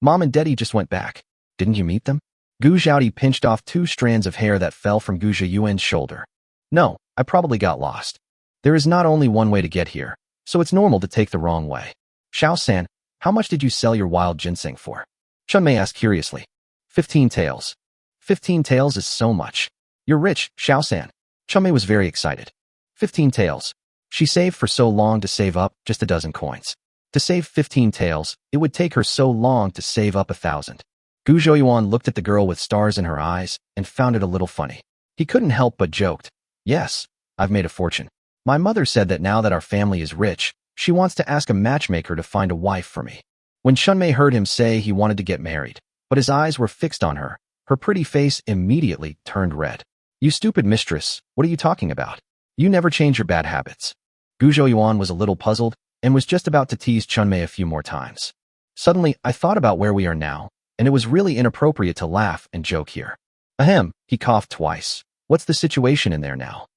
Mom and Daddy just went back. Didn't you meet them? Gu Zhaodi pinched off 2 strands of hair that fell from Gu Zhaoyuan's shoulder. No, I probably got lost. There is not only one way to get here, so it's normal to take the wrong way. Xiao-san, how much did you sell your wild ginseng for? Chunmei asked curiously. 15 taels. 15 taels is so much. You're rich, Xiao-san. Chunmei was very excited. 15 taels. She saved for so long to save up just a dozen coins. To save 15 taels, it would take her so long to save up 1,000. Gu Zhaoyuan looked at the girl with stars in her eyes and found it a little funny. He couldn't help but joked. Yes, I've made a fortune. My mother said that now that our family is rich, she wants to ask a matchmaker to find a wife for me. When Chunmei heard him say he wanted to get married, but his eyes were fixed on her, her pretty face immediately turned red. You stupid mistress, what are you talking about? You never change your bad habits. Gu Zhaoyuan was a little puzzled and was just about to tease Chunmei a few more times. Suddenly, I thought about where we are now, and it was really inappropriate to laugh and joke here. Ahem, he coughed twice. What's the situation in there now?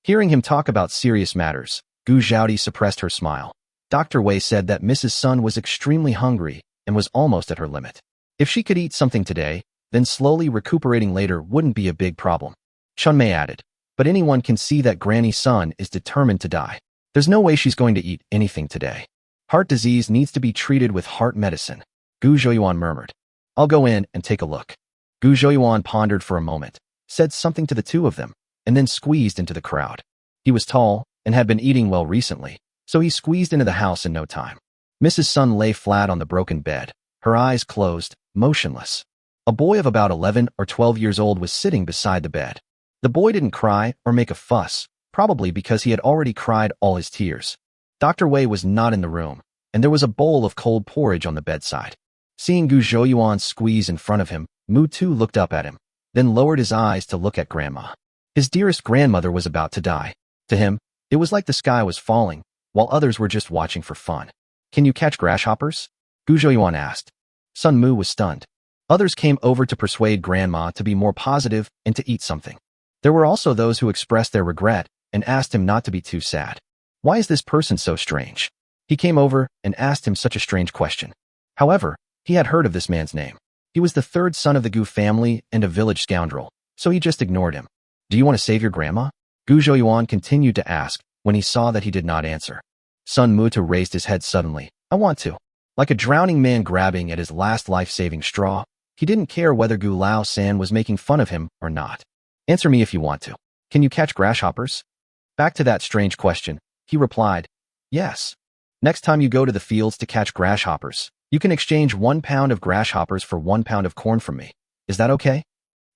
Hearing him talk about serious matters, Gu Zhaodi suppressed her smile. Dr. Wei said that Mrs. Sun was extremely hungry and was almost at her limit. If she could eat something today, then slowly recuperating later wouldn't be a big problem. Chunmei added, but anyone can see that Granny Sun is determined to die. There's no way she's going to eat anything today. Heart disease needs to be treated with heart medicine. Gu Zhaoyuan murmured. I'll go in and take a look. Gu Zhaoyuan pondered for a moment, said something to the 2 of them, and then squeezed into the crowd. He was tall and had been eating well recently, so he squeezed into the house in no time. Mrs. Sun lay flat on the broken bed, her eyes closed, motionless. A boy of about 11 or 12 years old was sitting beside the bed. The boy didn't cry or make a fuss, probably because he had already cried all his tears. Dr. Wei was not in the room, and there was a bowl of cold porridge on the bedside. Seeing Gu Zhaoyuan squeeze in front of him, Mu Tu looked up at him, then lowered his eyes to look at Grandma. His dearest grandmother was about to die. To him, it was like the sky was falling, while others were just watching for fun. Can you catch grasshoppers? Gu Zhaoyuan asked. Sun Mu was stunned. Others came over to persuade Grandma to be more positive and to eat something. There were also those who expressed their regret and asked him not to be too sad. Why is this person so strange? He came over and asked him such a strange question. However, he had heard of this man's name. He was the 3rd son of the Gu family and a village scoundrel, so he just ignored him. Do you want to save your grandma? Gu Zhaoyuan continued to ask when he saw that he did not answer. Sun Mutu raised his head suddenly. I want to. Like a drowning man grabbing at his last life-saving straw, he didn't care whether Gu Lao-san was making fun of him or not. Answer me if you want to. Can you catch grasshoppers? Back to that strange question, he replied, yes. Next time you go to the fields to catch grasshoppers, you can exchange 1 pound of grasshoppers for 1 pound of corn from me. Is that okay?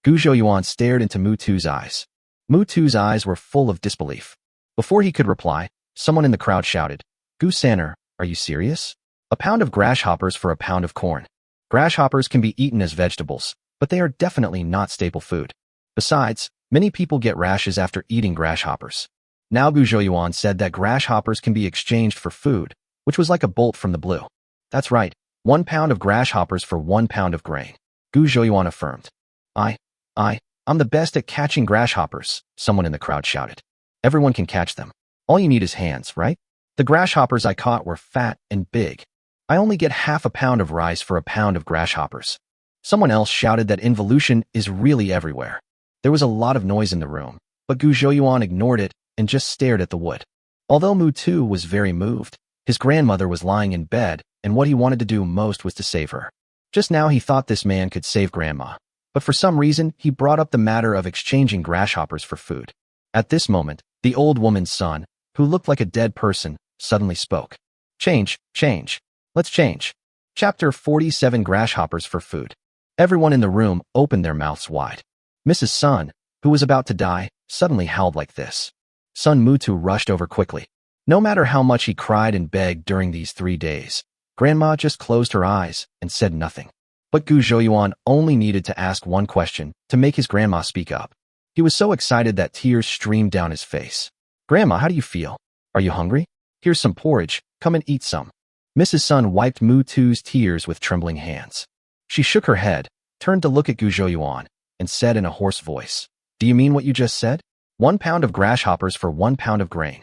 Gu Zhaoyuan stared into Mu Tu's eyes. Mu Tu's eyes were full of disbelief. Before he could reply, someone in the crowd shouted, Gu Sanner, are you serious? 1 pound of grasshoppers for 1 pound of corn. Grasshoppers can be eaten as vegetables, but they are definitely not staple food. Besides, many people get rashes after eating grasshoppers. Now Gu Zhaoyuan said that grasshoppers can be exchanged for food, which was like a bolt from the blue. That's right, 1 pound of grasshoppers for 1 pound of grain. Gu Zhaoyuan affirmed. I'm the best at catching grasshoppers, someone in the crowd shouted. Everyone can catch them. All you need is hands, right? The grasshoppers I caught were fat and big. I only get half a pound of rice for 1 pound of grasshoppers. Someone else shouted that involution is really everywhere. There was a lot of noise in the room, but Gu Zhaoyuan ignored it and just stared at the wood. Although Mu Tu was very moved, his grandmother was lying in bed, and what he wanted to do most was to save her. Just now he thought this man could save Grandma, but for some reason he brought up the matter of exchanging grasshoppers for food. At this moment, the old woman's son, who looked like a dead person, suddenly spoke. Change. Let's change. Chapter 47 Grasshoppers for Food. Everyone in the room opened their mouths wide. Mrs. Sun, who was about to die, suddenly howled like this. Sun Mutu rushed over quickly. No matter how much he cried and begged during these 3 days, Grandma just closed her eyes and said nothing. But Gu Zhaoyuan only needed to ask one question to make his grandma speak up. He was so excited that tears streamed down his face. Grandma, how do you feel? Are you hungry? Here's some porridge. Come and eat some. Mrs. Sun wiped Mu Tu's tears with trembling hands. She shook her head, turned to look at Gu Zhouyuan, and said in a hoarse voice, "Do you mean what you just said? 1 pound of grasshoppers for 1 pound of grain.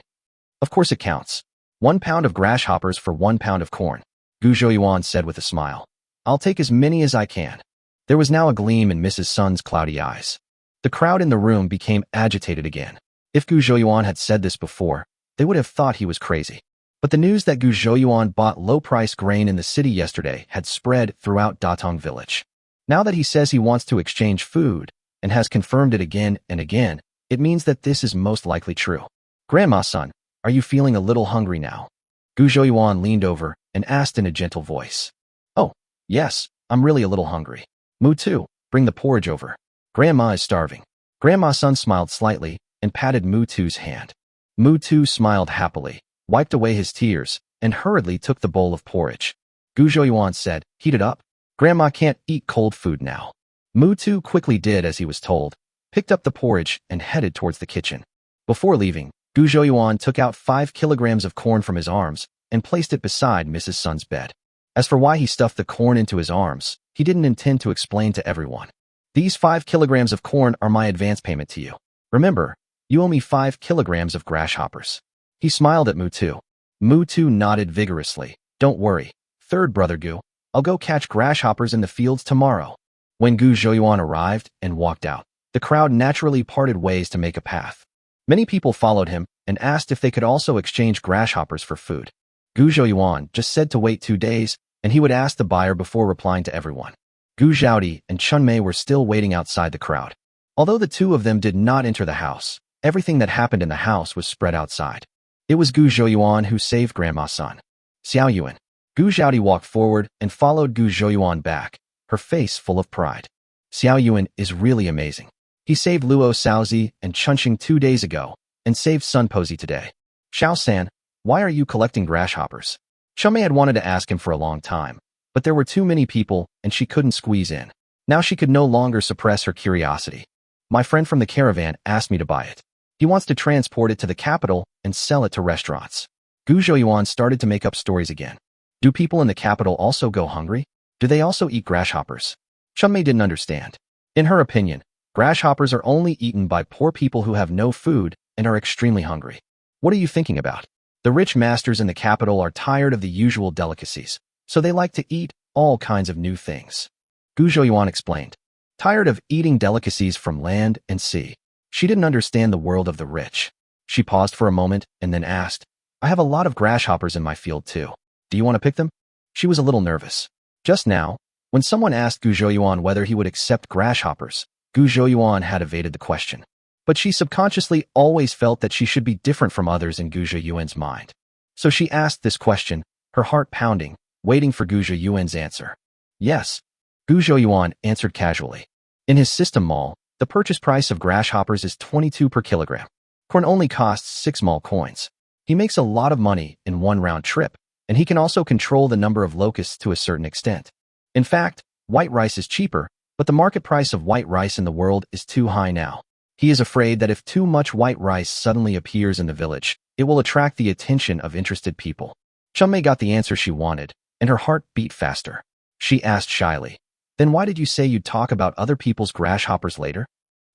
Of course it counts. 1 pound of grasshoppers for 1 pound of corn," Gu Zhouyuan said with a smile. "I'll take as many as I can." There was now a gleam in Mrs. Sun's cloudy eyes. The crowd in the room became agitated again. If Gu Zhouyuan had said this before, they would have thought he was crazy. But the news that Gu Zhouyuan bought low-priced grain in the city yesterday had spread throughout Datong village. Now that he says he wants to exchange food, and has confirmed it again and again, it means that this is most likely true. "Grandma-son, are you feeling a little hungry now?" Gu Zhouyuan leaned over and asked in a gentle voice. "Oh, yes, I'm really a little hungry. Mu too, bring the porridge over. Grandma is starving." Grandma-son smiled slightly and patted Mu Tu's hand. Mu Tu smiled happily, wiped away his tears, and hurriedly took the bowl of porridge. Gu Zhouyuan said, "Heat it up. Grandma can't eat cold food now." Mu Tu quickly did as he was told, picked up the porridge and headed towards the kitchen. Before leaving, Gu Zhouyuan took out 5 kilograms of corn from his arms and placed it beside Mrs. Sun's bed. As for why he stuffed the corn into his arms, he didn't intend to explain to everyone. "These 5 kilograms of corn are my advance payment to you. Remember, you owe me 5 kilograms of grasshoppers." He smiled at Mu Tu. Mu Tu nodded vigorously. "Don't worry, third brother Gu. I'll go catch grasshoppers in the fields tomorrow." When Gu Zhouyuan arrived and walked out, the crowd naturally parted ways to make a path. Many people followed him and asked if they could also exchange grasshoppers for food. Gu Zhouyuan just said to wait 2 days, and he would ask the buyer before replying to everyone. Gu Zhaodi and Chunmei were still waiting outside the crowd. Although the two of them did not enter the house, everything that happened in the house was spread outside. It was Gu Zhouyuan who saved Grandma's son. Xiao Yuan. Gu Zhaodi walked forward and followed Gu Zhouyuan back, her face full of pride. "Xiao Yuan is really amazing. He saved Luo Shaozi and Chunxing 2 days ago, and saved Sun Pozi today. Xiao-san, why are you collecting grasshoppers?" Chunmei had wanted to ask him for a long time, but there were too many people and she couldn't squeeze in. Now she could no longer suppress her curiosity. "My friend from the caravan asked me to buy it. He wants to transport it to the capital and sell it to restaurants." Gu Zhouyuan started to make up stories again. "Do people in the capital also go hungry? Do they also eat grasshoppers?" Chunmei didn't understand. In her opinion, grasshoppers are only eaten by poor people who have no food and are extremely hungry. "What are you thinking about? The rich masters in the capital are tired of the usual delicacies, so they like to eat all kinds of new things." Gu Zhouyuan explained. Tired of eating delicacies from land and sea. She didn't understand the world of the rich. She paused for a moment and then asked, "I have a lot of grasshoppers in my field too. Do you want to pick them?" She was a little nervous. Just now, when someone asked Gu Zhouyuan whether he would accept grasshoppers, Gu Zhouyuan had evaded the question. But she subconsciously always felt that she should be different from others in Gu Zhouyuan's mind. So she asked this question, her heart pounding, waiting for Gu Zhouyuan's answer. "Yes," Gu Zhouyuan answered casually. In his system mall, the purchase price of grasshoppers is 22 per kilogram. Corn only costs 6 mall coins. He makes a lot of money in one round trip, and he can also control the number of locusts to a certain extent. In fact, white rice is cheaper, but the market price of white rice in the world is too high now. He is afraid that if too much white rice suddenly appears in the village, it will attract the attention of interested people. Chunmei got the answer she wanted, and her heart beat faster. She asked shyly, "Then why did you say you'd talk about other people's grasshoppers later?"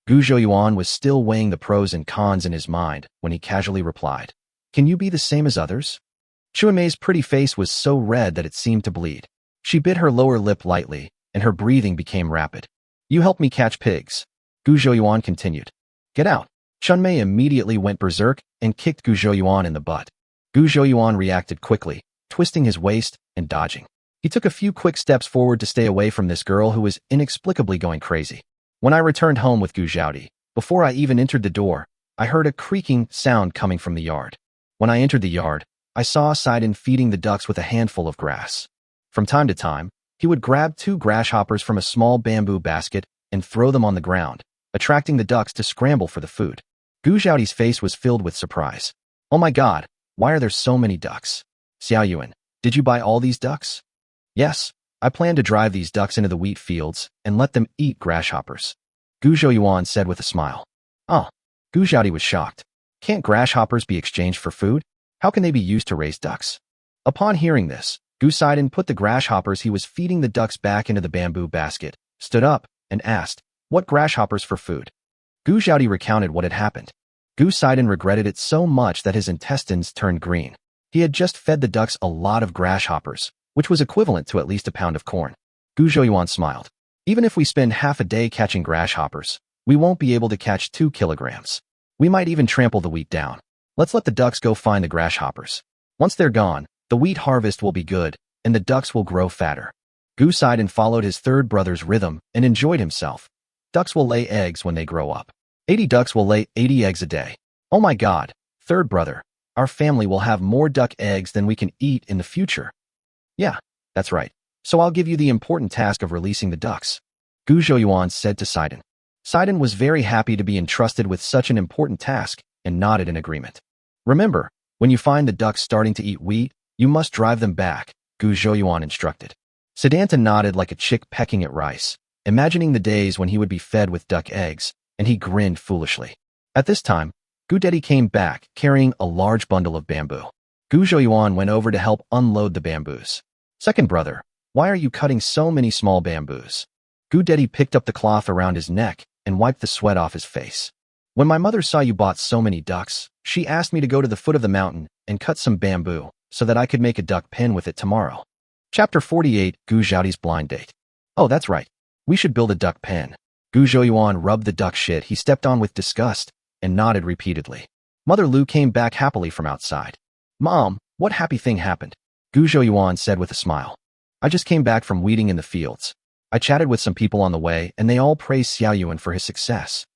Gu Zhouyuan was still weighing the pros and cons in his mind when he casually replied, "Can you be the same as others?" Chunmei's pretty face was so red that it seemed to bleed. She bit her lower lip lightly, and her breathing became rapid. "You help me catch pigs," Gu Zhouyuan continued. "Get out." Chunmei immediately went berserk and kicked Gu Zhouyuan in the butt. Gu Zhouyuan reacted quickly, twisting his waist and dodging. He took a few quick steps forward to stay away from this girl who was inexplicably going crazy. When I returned home with Gu Zhaodi, before I even entered the door, I heard a creaking sound coming from the yard. When I entered the yard, I saw Sidon feeding the ducks with a handful of grass. From time to time, he would grab 2 grasshoppers from a small bamboo basket and throw them on the ground, attracting the ducks to scramble for the food. Gu Zhaodi's face was filled with surprise. "Oh my god, why are there so many ducks? Xiao Yuan, did you buy all these ducks?" "Yes, I plan to drive these ducks into the wheat fields and let them eat grasshoppers," Gu Zhouyuan said with a smile. "Oh." Gu Zhaodi was shocked. "Can't grasshoppers be exchanged for food? How can they be used to raise ducks?" Upon hearing this, Gu Sidon put the grasshoppers he was feeding the ducks back into the bamboo basket stood up, and asked, "What grasshoppers for food?" Gu Xiaodi recounted what had happened. Gu Sidon regretted it so much that his intestines turned green. He had just fed the ducks a lot of grasshoppers, which was equivalent to at least a pound of corn. Gu Zhouyuan smiled. Even if we spend half a day catching grasshoppers, we won't be able to catch 2 kilograms. We might even trample the wheat down. Let's let the ducks go find the grasshoppers. Once they're gone, the wheat harvest will be good, and the ducks will grow fatter. Gu Sidon followed his third brother's rhythm and enjoyed himself. Ducks will lay eggs when they grow up. 80 ducks will lay 80 eggs a day. Oh my God, third brother, our family will have more duck eggs than we can eat in the future. Yeah, that's right. So I'll give you the important task of releasing the ducks, Gu Zhouyuan said to Sidon. Sidon was very happy to be entrusted with such an important task and nodded in agreement. Remember, when you find the ducks starting to eat wheat, you must drive them back, Gu Zhouyuan instructed. Siddhanta nodded like a chick pecking at rice, imagining the days when he would be fed with duck eggs, and he grinned foolishly. At this time, Gu Dedi came back carrying a large bundle of bamboo. Gu Zhouyuan went over to help unload the bamboos. Second brother, why are you cutting so many small bamboos? Gu Dedi picked up the cloth around his neck and wiped the sweat off his face. When my mother saw you bought so many ducks, she asked me to go to the foot of the mountain and cut some bamboo so that I could make a duck pen with it tomorrow. Chapter 48, Gu Xiaodi's blind date. Oh, that's right. We should build a duck pen. Gu Zhouyuan rubbed the duck shit he stepped on with disgust and nodded repeatedly. Mother Lu came back happily from outside. Mom, what happy thing happened? Gu Zhouyuan said with a smile. I just came back from weeding in the fields. I chatted with some people on the way and they all praised Xiaoyuan for his success.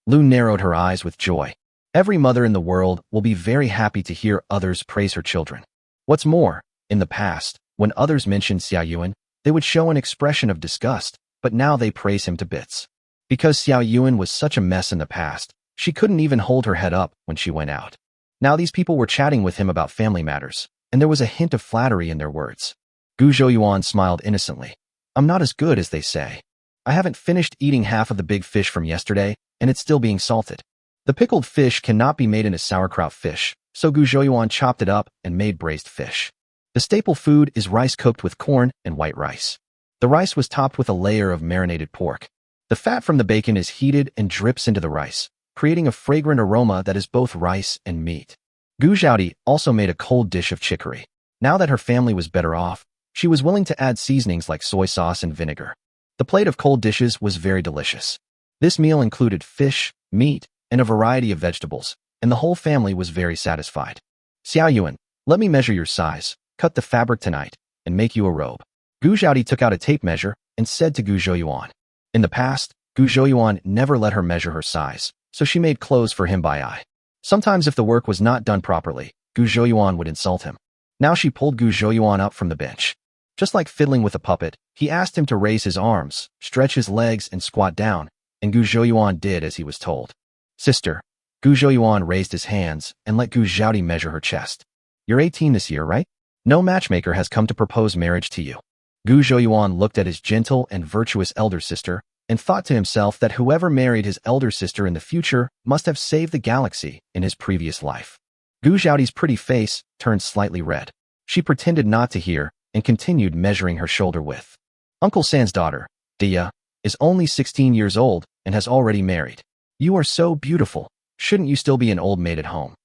Lu narrowed her eyes with joy. Every mother in the world will be very happy to hear others praise her children. What's more, in the past, when others mentioned Xiaoyuan, they would show an expression of disgust, but now they praise him to bits. Because Xiaoyuan was such a mess in the past, she couldn't even hold her head up when she went out. Now these people were chatting with him about family matters, and there was a hint of flattery in their words. Gu Zhouyuan smiled innocently. I'm not as good as they say. I haven't finished eating half of the big fish from yesterday, and it's still being salted. The pickled fish cannot be made into sauerkraut fish, so Gu Zhouyuan chopped it up and made braised fish. The staple food is rice cooked with corn and white rice. The rice was topped with a layer of marinated pork. The fat from the bacon is heated and drips into the rice, creating a fragrant aroma that is both rice and meat. Gu Xiaodi also made a cold dish of chicory. Now that her family was better off, she was willing to add seasonings like soy sauce and vinegar. The plate of cold dishes was very delicious. This meal included fish, meat, and a variety of vegetables, and the whole family was very satisfied. Xiaoyuan, let me measure your size, cut the fabric tonight, and make you a robe. Gu Xiaodi took out a tape measure and said to Gu Zhouyuan. In the past, Gu Zhouyuan never let her measure her size, so she made clothes for him by eye. Sometimes if the work was not done properly, Gu Zhouyuan would insult him. Now she pulled Gu Zhouyuan up from the bench. Just like fiddling with a puppet, he asked him to raise his arms, stretch his legs, and squat down, and Gu Zhouyuan did as he was told. Sister, Gu Zhouyuan raised his hands and let Gu Xiaodi measure her chest. You're 18 this year, right? No matchmaker has come to propose marriage to you. Gu Zhouyuan looked at his gentle and virtuous elder sister and thought to himself that whoever married his elder sister in the future must have saved the galaxy in his previous life. Gu Xiaodi's pretty face turned slightly red. She pretended not to hear and continued measuring her shoulder width. Uncle San's daughter, Dia, is only 16 years old and has already married. You are so beautiful. Shouldn't you still be an old maid at home?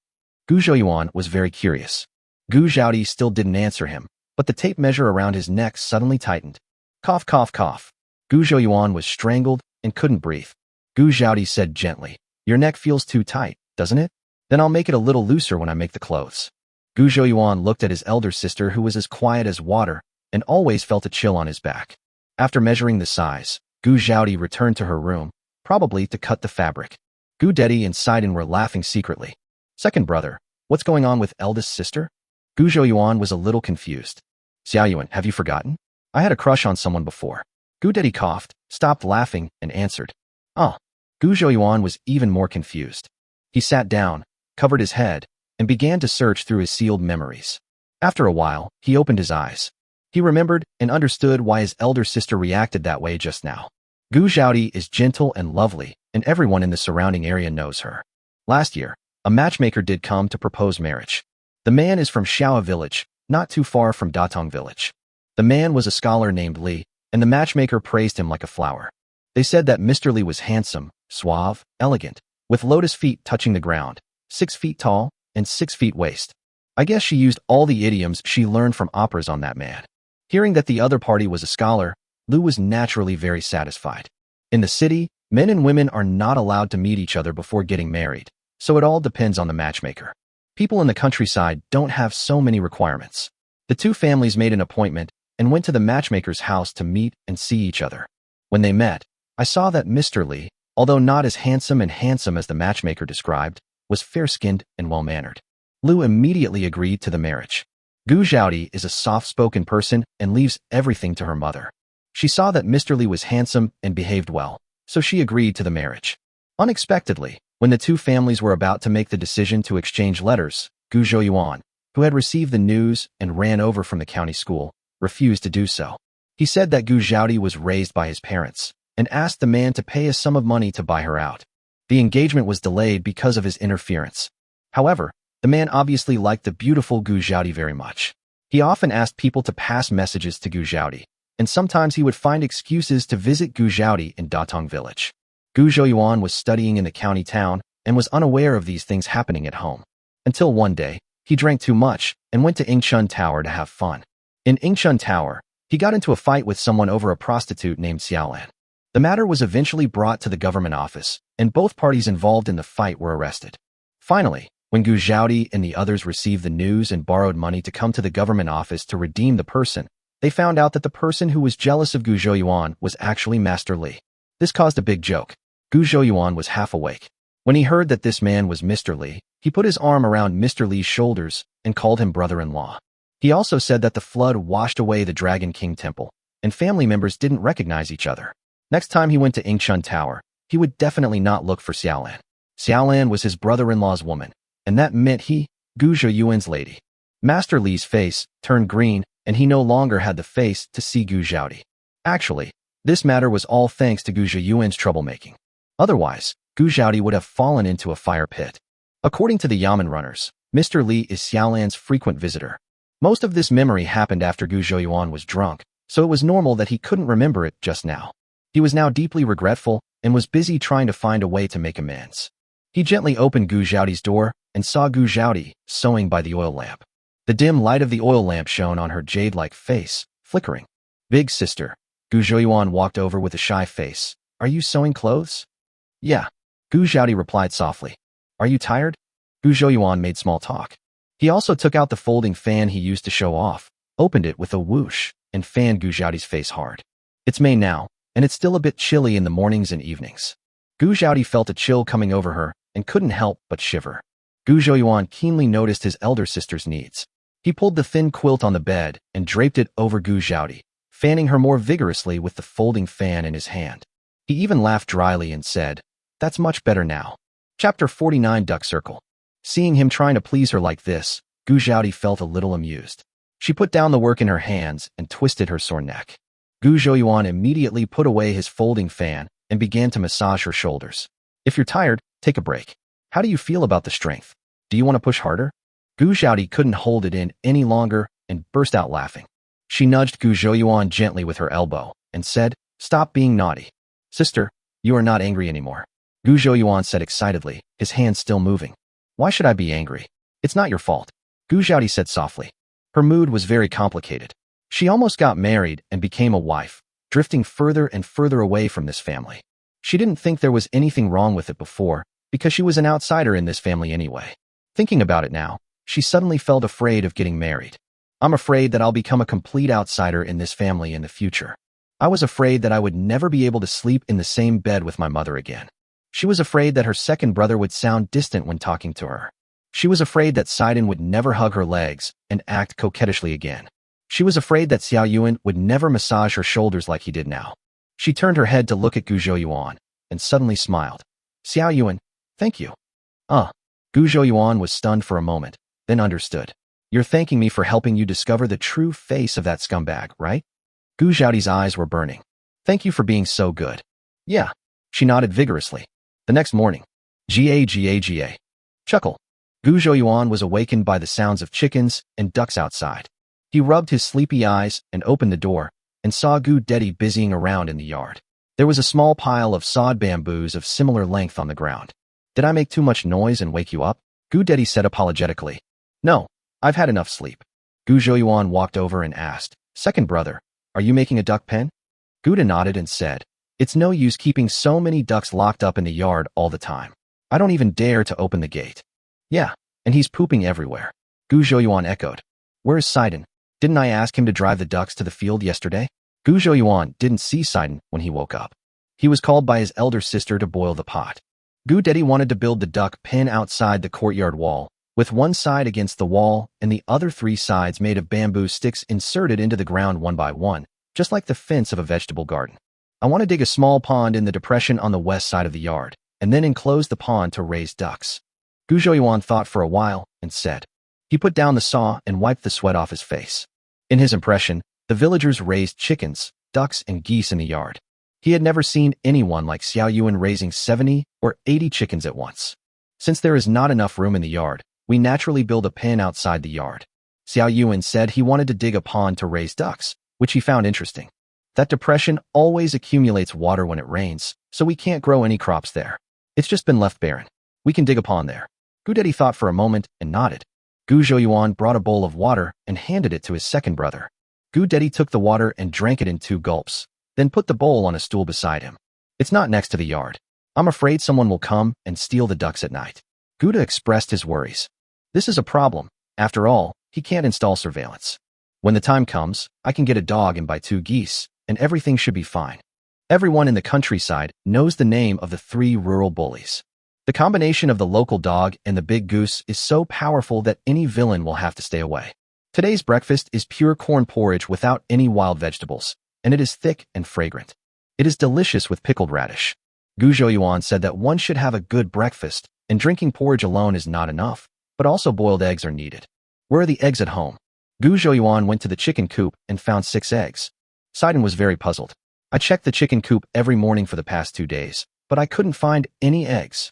Gu Zhouyuan was very curious. Gu Xiaodi still didn't answer him, but the tape measure around his neck suddenly tightened. Cough, cough, cough. Gu Zhouyuan was strangled and couldn't breathe. Gu Xiaodi said gently, your neck feels too tight, doesn't it? Then I'll make it a little looser when I make the clothes. Gu Zhouyuan looked at his elder sister who was as quiet as water and always felt a chill on his back. After measuring the size, Gu Xiaodi returned to her room, probably to cut the fabric. Gu Dedi and Sidon were laughing secretly. Second brother, what's going on with eldest sister? Gu Zhouyuan was a little confused. Xiaoyuan, have you forgotten? I had a crush on someone before. Gu Dedi coughed, stopped laughing, and answered. Oh. Gu Zhouyuan was even more confused. He sat down, covered his head, and began to search through his sealed memories. After a while, he opened his eyes. He remembered and understood why his elder sister reacted that way just now. Gu Xiaodi is gentle and lovely, and everyone in the surrounding area knows her. Last year, a matchmaker did come to propose marriage. The man is from Xiao village, not too far from Datong village. The man was a scholar named Li, and the matchmaker praised him like a flower. They said that Mr. Lee was handsome, suave, elegant, with lotus feet touching the ground, 6 feet tall, and 6 feet waist. I guess she used all the idioms she learned from operas on that man. Hearing that the other party was a scholar, Lou was naturally very satisfied. In the city, men and women are not allowed to meet each other before getting married, so it all depends on the matchmaker. People in the countryside don't have so many requirements. The two families made an appointment and went to the matchmaker's house to meet and see each other. When they met, I saw that Mr. Lee, although not as handsome as the matchmaker described, was fair-skinned and well-mannered. Lou immediately agreed to the marriage. Gu Zhaodi is a soft-spoken person and leaves everything to her mother. She saw that Mr. Lee was handsome and behaved well, so she agreed to the marriage. Unexpectedly, when the two families were about to make the decision to exchange letters, Gu Zhouyuan, who had received the news and ran over from the county school, refused to do so. He said that Gu Zhaodi was raised by his parents and asked the man to pay a sum of money to buy her out. The engagement was delayed because of his interference. However, the man obviously liked the beautiful Gu Zhaodi very much. He often asked people to pass messages to Gu Zhaodi, and sometimes he would find excuses to visit Gu Zhaodi in Datong village. Gu Zhouyuan was studying in the county town and was unaware of these things happening at home. Until one day, he drank too much and went to Ingshun Tower to have fun. In Ingshun Tower, he got into a fight with someone over a prostitute named Xiaolan. The matter was eventually brought to the government office, and both parties involved in the fight were arrested. Finally, when Gu Zhaodi and the others received the news and borrowed money to come to the government office to redeem the person, they found out that the person who was jealous of Gu Zhouyuan was actually Master Li. This caused a big joke. Gu Zhouyuan was half awake. When he heard that this man was Mr. Li, he put his arm around Mr. Li's shoulders and called him brother-in-law. He also said that the flood washed away the Dragon King Temple, and family members didn't recognize each other. Next time he went to Ingshun Tower, he would definitely not look for Xiaolan. Xiaolan was his brother-in-law's woman, and that meant he, Gu Zhouyuan's lady. Master Li's face turned green, and he no longer had the face to see Gu Zhaodi. Actually, this matter was all thanks to Gu Zhouyuan's troublemaking. Otherwise, Gu Zhaodi would have fallen into a fire pit. According to the Yamen runners, Mr. Li is Xiaolan's frequent visitor. Most of this memory happened after Gu Zhouyuan was drunk, so it was normal that he couldn't remember it just now. He was now deeply regretful and was busy trying to find a way to make amends. He gently opened Gu Zhaodi's door and saw Gu Zhaodi sewing by the oil lamp. The dim light of the oil lamp shone on her jade-like face, flickering. Big sister. Gu Zhouyuan walked over with a shy face. Are you sewing clothes? Yeah. Gu Zhaodi replied softly. Are you tired? Gu Zhouyuan made small talk. He also took out the folding fan he used to show off, opened it with a whoosh, and fanned Gu Zhaodi's face hard. It's May now, and it's still a bit chilly in the mornings and evenings. Gu Zhaodi felt a chill coming over her and couldn't help but shiver. Gu Zhouyuan keenly noticed his elder sister's needs. He pulled the thin quilt on the bed and draped it over Gu Zhaodi, fanning her more vigorously with the folding fan in his hand. He even laughed dryly and said, "That's much better now." Chapter 49 Duck Circle. Seeing him trying to please her like this, Gu Zhaodi felt a little amused. She put down the work in her hands and twisted her sore neck. Gu Zhouyuan immediately put away his folding fan and began to massage her shoulders. If you're tired, take a break. How do you feel about the strength? Do you want to push harder? Gu Zhaodi couldn't hold it in any longer and burst out laughing. She nudged Gu Zhouyuan gently with her elbow and said, "Stop being naughty. Sister, you are not angry anymore." Gu Zhouyuan said excitedly, his hands still moving. "Why should I be angry? It's not your fault," Gu Zhaodi said softly. Her mood was very complicated. She almost got married and became a wife, drifting further and further away from this family. She didn't think there was anything wrong with it before, because she was an outsider in this family anyway. Thinking about it now, she suddenly felt afraid of getting married. I'm afraid that I'll become a complete outsider in this family in the future. I was afraid that I would never be able to sleep in the same bed with my mother again. She was afraid that her second brother would sound distant when talking to her. She was afraid that Sidon would never hug her legs and act coquettishly again. She was afraid that Xiao Yuan would never massage her shoulders like he did now. She turned her head to look at Gu Zhouyuan and suddenly smiled. "Xiao Yuan, thank you." Gu Zhouyuan was stunned for a moment, then understood. "You're thanking me for helping you discover the true face of that scumbag, right?" Gu Zhaodi's eyes were burning. "Thank you for being so good." "Yeah." She nodded vigorously. The next morning. Ga. Chuckle. Gu Zhouyuan was awakened by the sounds of chickens and ducks outside. He rubbed his sleepy eyes and opened the door, and saw Gu Dedi busying around in the yard. There was a small pile of sawed bamboos of similar length on the ground. Did I make too much noise and wake you up? Gu Dedi said apologetically. No, I've had enough sleep. Gu Zhouyuan walked over and asked, Second brother, are you making a duck pen? Guda nodded and said, It's no use keeping so many ducks locked up in the yard all the time. I don't even dare to open the gate. Yeah, and he's pooping everywhere. Gu Zhouyuan echoed. Where is Sidon? Didn't I ask him to drive the ducks to the field yesterday? Gu Zhouyuan didn't see Sidon when he woke up. He was called by his elder sister to boil the pot. Gu Dedi wanted to build the duck pen outside the courtyard wall, with one side against the wall and the other 3 sides made of bamboo sticks inserted into the ground one by one, just like the fence of a vegetable garden. I want to dig a small pond in the depression on the west side of the yard, and then enclose the pond to raise ducks. Gu Zhouyuan thought for a while and said. He put down the saw and wiped the sweat off his face. In his impression, the villagers raised chickens, ducks, and geese in the yard. He had never seen anyone like Xiao Yuan raising 70 or 80 chickens at once. Since there is not enough room in the yard, we naturally build a pen outside the yard. Xiao Yuan said he wanted to dig a pond to raise ducks, which he found interesting. That depression always accumulates water when it rains, so we can't grow any crops there. It's just been left barren. We can dig a pond there. Gu Dedi thought for a moment and nodded. Gu Zhouyuan brought a bowl of water and handed it to his second brother. Gu Dedi took the water and drank it in 2 gulps, then put the bowl on a stool beside him. It's not next to the yard. I'm afraid someone will come and steal the ducks at night. Guda expressed his worries. This is a problem. After all, he can't install surveillance. When the time comes, I can get a dog and buy 2 geese, and everything should be fine. Everyone in the countryside knows the name of the 3 rural bullies. The combination of the local dog and the big goose is so powerful that any villain will have to stay away. Today's breakfast is pure corn porridge without any wild vegetables, and it is thick and fragrant. It is delicious with pickled radish. Gu Zhouyuan said that one should have a good breakfast, and drinking porridge alone is not enough, but also boiled eggs are needed. Where are the eggs at home? Gu Zhouyuan went to the chicken coop and found 6 eggs. Sidon was very puzzled. I checked the chicken coop every morning for the past 2 days, but I couldn't find any eggs.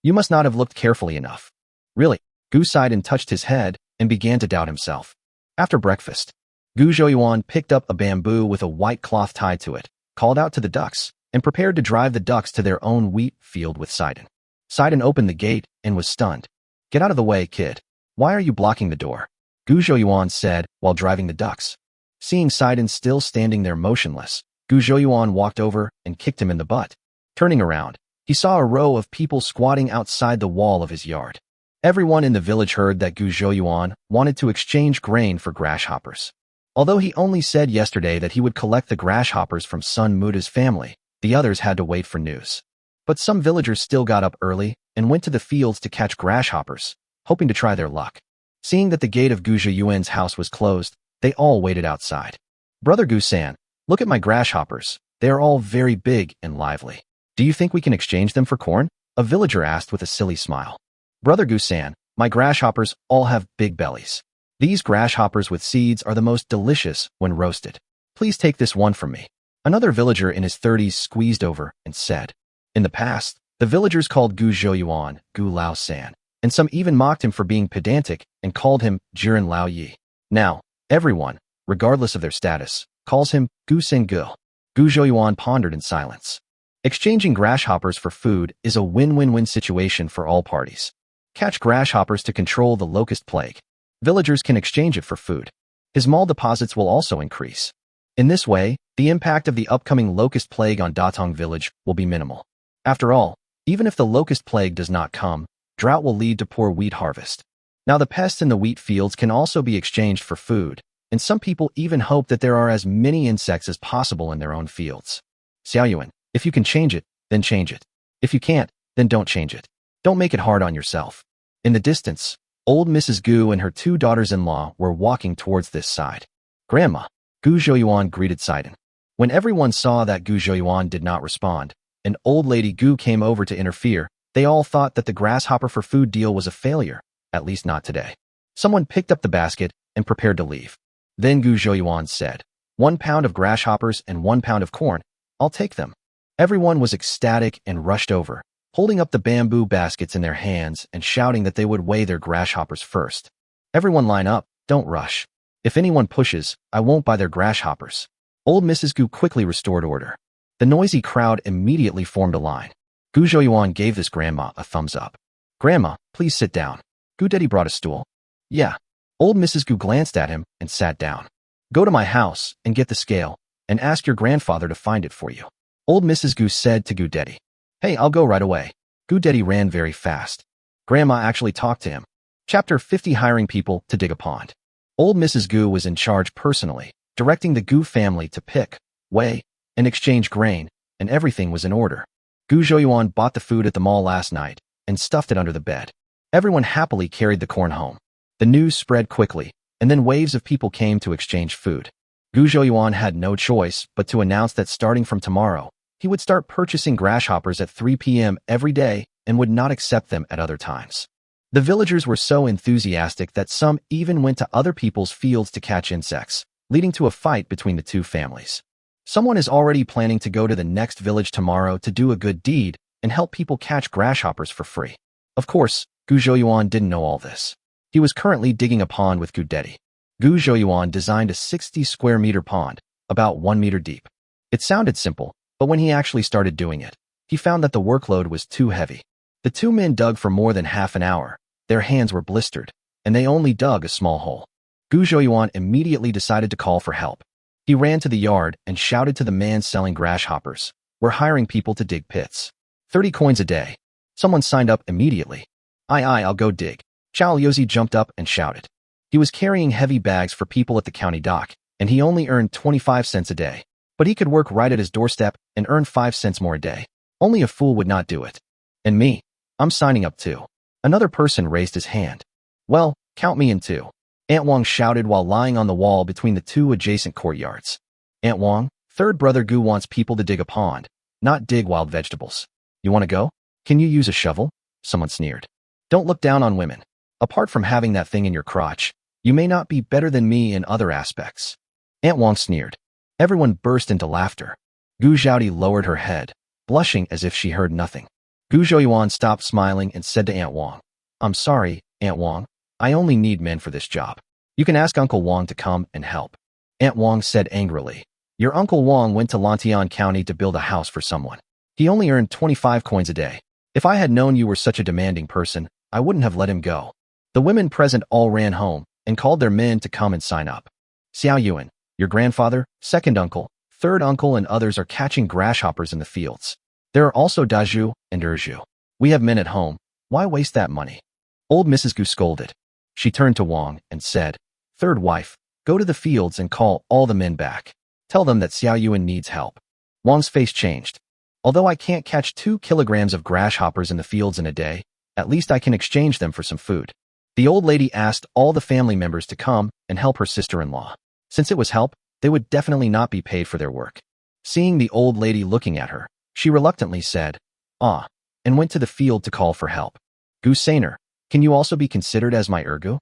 You must not have looked carefully enough. Really? Gu Sidon touched his head and began to doubt himself. After breakfast, Gu Zhouyuan picked up a bamboo with a white cloth tied to it, called out to the ducks, and prepared to drive the ducks to their own wheat field with Sidon. Sidon opened the gate and was stunned. Get out of the way, kid. Why are you blocking the door? Gu Zhouyuan said while driving the ducks. Seeing Sidon still standing there motionless, Gu Zhouyuan walked over and kicked him in the butt. Turning around, he saw a row of people squatting outside the wall of his yard. Everyone in the village heard that Gu Zhouyuan wanted to exchange grain for grasshoppers. Although he only said yesterday that he would collect the grasshoppers from Sun Muda's family, the others had to wait for news. But some villagers still got up early and went to the fields to catch grasshoppers, hoping to try their luck. Seeing that the gate of Gu Zhouyuan's house was closed, they all waited outside. Brother Gu-san, look at my grasshoppers. They are all very big and lively. Do you think we can exchange them for corn? A villager asked with a silly smile. Brother Gu-san, my grasshoppers all have big bellies. These grasshoppers with seeds are the most delicious when roasted. Please take this one from me. Another villager in his 30s squeezed over and said. In the past, the villagers called Gu Zhouyuan Gu Lao San, and some even mocked him for being pedantic and called him Jiren Lao Yi. Now, everyone, regardless of their status, calls him Gu Sen Gu. Gu Zhouyuan pondered in silence. Exchanging grasshoppers for food is a win-win-win situation for all parties. Catch grasshoppers to control the locust plague. Villagers can exchange it for food. His mall deposits will also increase. In this way, the impact of the upcoming locust plague on Datong village will be minimal. After all, even if the locust plague does not come, drought will lead to poor wheat harvest. Now the pests in the wheat fields can also be exchanged for food, and some people even hope that there are as many insects as possible in their own fields. Xiaoyuan, if you can change it, then change it. If you can't, then don't change it. Don't make it hard on yourself. In the distance, old Mrs. Gu and her 2 daughters-in-law were walking towards this side. Grandma, Gu Zhouyuan greeted Sidon. When everyone saw that Gu Zhouyuan did not respond, and old lady Gu came over to interfere, they all thought that the grasshopper for food deal was a failure, at least not today. Someone picked up the basket and prepared to leave. Then Gu Zhouyuan said, 1 pound of grasshoppers and 1 pound of corn, I'll take them. Everyone was ecstatic and rushed over, holding up the bamboo baskets in their hands and shouting that they would weigh their grasshoppers first. Everyone line up, don't rush. If anyone pushes, I won't buy their grasshoppers. Old Mrs. Gu quickly restored order. The noisy crowd immediately formed a line. Gu Zhouyuan gave this grandma a thumbs up. Grandma, please sit down. Gu Daddy brought a stool. Yeah. Old Mrs. Gu glanced at him and sat down. Go to my house and get the scale and ask your grandfather to find it for you. Old Mrs. Gu said to Gu Daddy. Hey, I'll go right away. Gu Daddy ran very fast. Grandma actually talked to him. Chapter 50 Hiring People to Dig a Pond. Old Mrs. Gu was in charge personally, directing the Gu family to pick, weigh, and exchange grain, and everything was in order. Gu Zhouyuan bought the food at the mall last night and stuffed it under the bed. Everyone happily carried the corn home. The news spread quickly, and then waves of people came to exchange food. Gu Zhouyuan had no choice but to announce that starting from tomorrow, he would start purchasing grasshoppers at 3 p.m. every day and would not accept them at other times. The villagers were so enthusiastic that some even went to other people's fields to catch insects, leading to a fight between the two families. Someone is already planning to go to the next village tomorrow to do a good deed and help people catch grasshoppers for free. Of course, Gu Zhouyuan didn't know all this. He was currently digging a pond with Gu Daddy. Gu Zhouyuan designed a 60 square meter pond, about 1 meter deep. It sounded simple, but when he actually started doing it, he found that the workload was too heavy. The two men dug for more than half an hour. Their hands were blistered, and they only dug a small hole. Gu Zhouyuan immediately decided to call for help. He ran to the yard and shouted to the man selling grasshoppers. We're hiring people to dig pits. 30 coins a day. Someone signed up immediately. Aye, I'll go dig. Zhao Yozi jumped up and shouted. He was carrying heavy bags for people at the county dock, and he only earned 25 cents a day. But he could work right at his doorstep and earn 5 cents more a day. Only a fool would not do it. And me? I'm signing up too. Another person raised his hand. Well, count me in too. Aunt Wang shouted while lying on the wall between the two adjacent courtyards. Aunt Wang, third brother Gu wants people to dig a pond, not dig wild vegetables. You want to go? Can you use a shovel? Someone sneered. Don't look down on women. Apart from having that thing in your crotch, you may not be better than me in other aspects. Aunt Wang sneered. Everyone burst into laughter. Gu Zhaodi lowered her head, blushing as if she heard nothing. Gu Zhouyuan stopped smiling and said to Aunt Wang, I'm sorry, Aunt Wang. I only need men for this job. You can ask Uncle Wang to come and help. Aunt Wang said angrily. Your Uncle Wang went to Lantian County to build a house for someone. He only earned 25 coins a day. If I had known you were such a demanding person, I wouldn't have let him go. The women present all ran home and called their men to come and sign up. Xiao Yuan, your grandfather, second uncle, third uncle and others are catching grasshoppers in the fields. There are also Dazhu and Erzhu. We have men at home. Why waste that money? Old Mrs. Gu scolded. She turned to Wang and said, Third wife, go to the fields and call all the men back. Tell them that Xiao Yuan needs help. Wang's face changed. Although I can't catch 2 kilograms of grasshoppers in the fields in a day, at least I can exchange them for some food. The old lady asked all the family members to come and help her sister-in-law. Since it was help, they would definitely not be paid for their work. Seeing the old lady looking at her, she reluctantly said, and went to the field to call for help. Gu Sainer, can you also be considered as my Ergu?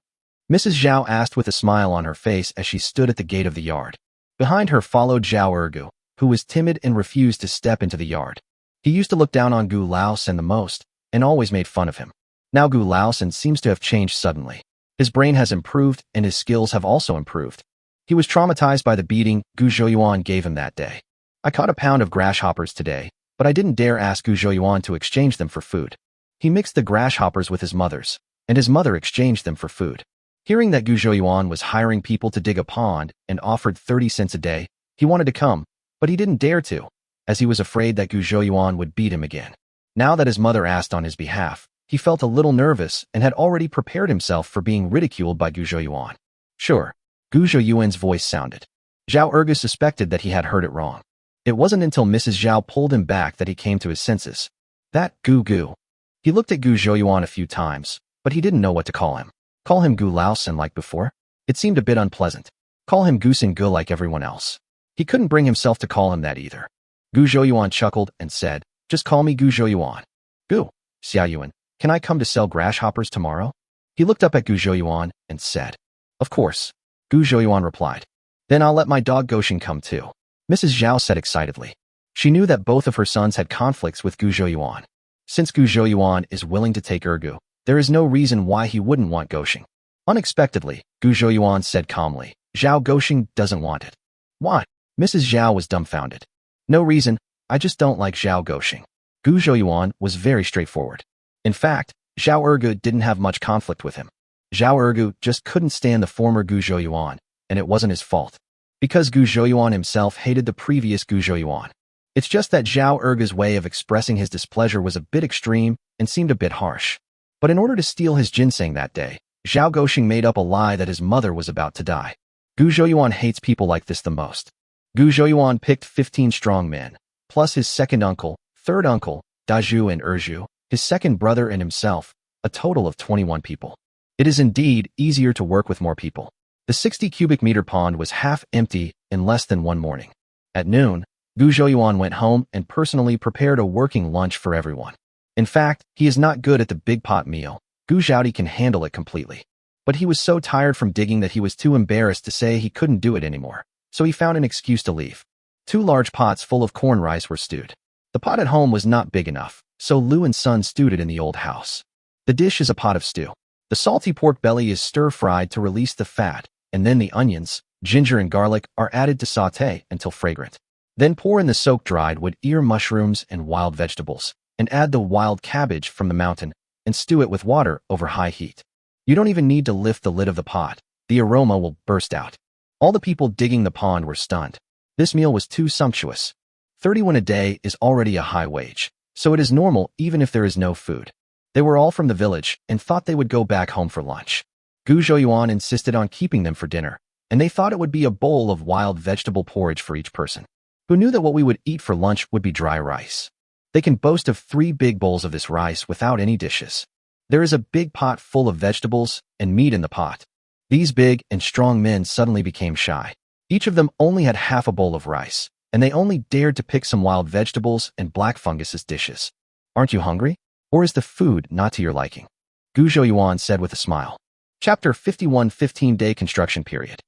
Mrs. Zhao asked with a smile on her face as she stood at the gate of the yard. Behind her followed Zhao Ergu, who was timid and refused to step into the yard. He used to look down on Gu Laosen the most, and always made fun of him. Now Gu Laosen seems to have changed suddenly. His brain has improved and his skills have also improved. He was traumatized by the beating Gu Zhouyuan gave him that day. I caught a pound of grasshoppers today, but I didn't dare ask Gu Zhouyuan to exchange them for food. He mixed the grasshoppers with his mother's, and his mother exchanged them for food. Hearing that Gu Zhouyuan was hiring people to dig a pond and offered 30 cents a day, he wanted to come, but he didn't dare to, as he was afraid that Gu Zhouyuan would beat him again. Now that his mother asked on his behalf, he felt a little nervous and had already prepared himself for being ridiculed by Gu Zhouyuan. Sure, Gu Zhouyuan's voice sounded. Zhao Ergu suspected that he had heard it wrong. It wasn't until Mrs. Zhao pulled him back that he came to his senses. That Gu. He looked at Gu Zhouyuan a few times, but he didn't know what to call him. Call him Gu Laosen like before? It seemed a bit unpleasant. Call him Gu Sin Gu like everyone else. He couldn't bring himself to call him that either. Gu Zhouyuan chuckled and said, Just call me Gu Zhouyuan. Gu, Xiao Yuan, can I come to sell grasshoppers tomorrow? He looked up at Gu Zhouyuan and said, Of course. Gu Zhouyuan replied. Then I'll let my dog Goshin come too. Mrs. Zhao said excitedly. She knew that both of her sons had conflicts with Gu Zhouyuan. Since Gu Zhouyuan is willing to take Ergu, there is no reason why he wouldn't want Goshin. Unexpectedly, Gu Zhouyuan said calmly, Zhao Goshin doesn't want it. Why? Mrs. Zhao was dumbfounded. No reason, I just don't like Zhao Goxing. Gu Zhouyuan was very straightforward. In fact, Zhao Ergu didn't have much conflict with him. Zhao Ergu just couldn't stand the former Gu Zhouyuan, and it wasn't his fault. Because Gu Zhouyuan himself hated the previous Gu Zhouyuan. It's just that Zhao Ergu's way of expressing his displeasure was a bit extreme and seemed a bit harsh. But in order to steal his ginseng that day, Zhao Goxing made up a lie that his mother was about to die. Gu Zhouyuan hates people like this the most. Gu Zhouyuan picked 15 strong men, plus his second uncle, third uncle, Dazhu and Erzhu, his second brother and himself, a total of 21 people. It is indeed easier to work with more people. The 60 cubic meter pond was half empty in less than one morning. At noon, Gu Zhouyuan went home and personally prepared a working lunch for everyone. In fact, he is not good at the big pot meal. Gu Zhaodi can handle it completely. But he was so tired from digging that he was too embarrassed to say he couldn't do it anymore, so he found an excuse to leave. 2 large pots full of corn rice were stewed. The pot at home was not big enough, so Lu and Sun stewed it in the old house. The dish is a pot of stew. The salty pork belly is stir-fried to release the fat, and then the onions, ginger and garlic are added to sauté until fragrant. Then pour in the soak-dried wood ear mushrooms and wild vegetables, and add the wild cabbage from the mountain, and stew it with water over high heat. You don't even need to lift the lid of the pot. The aroma will burst out. All the people digging the pond were stunned. This meal was too sumptuous. 31 a day is already a high wage, so it is normal even if there is no food. They were all from the village and thought they would go back home for lunch. Gu Zhouyuan insisted on keeping them for dinner, and they thought it would be a bowl of wild vegetable porridge for each person. Who knew that what we would eat for lunch would be dry rice? They can boast of 3 big bowls of this rice without any dishes. There is a big pot full of vegetables and meat in the pot. These big and strong men suddenly became shy. Each of them only had half a bowl of rice, and they only dared to pick some wild vegetables and black fungus as dishes. Aren't you hungry? Or is the food not to your liking? Gu Zhouyuan said with a smile. Chapter 51 15-day construction period.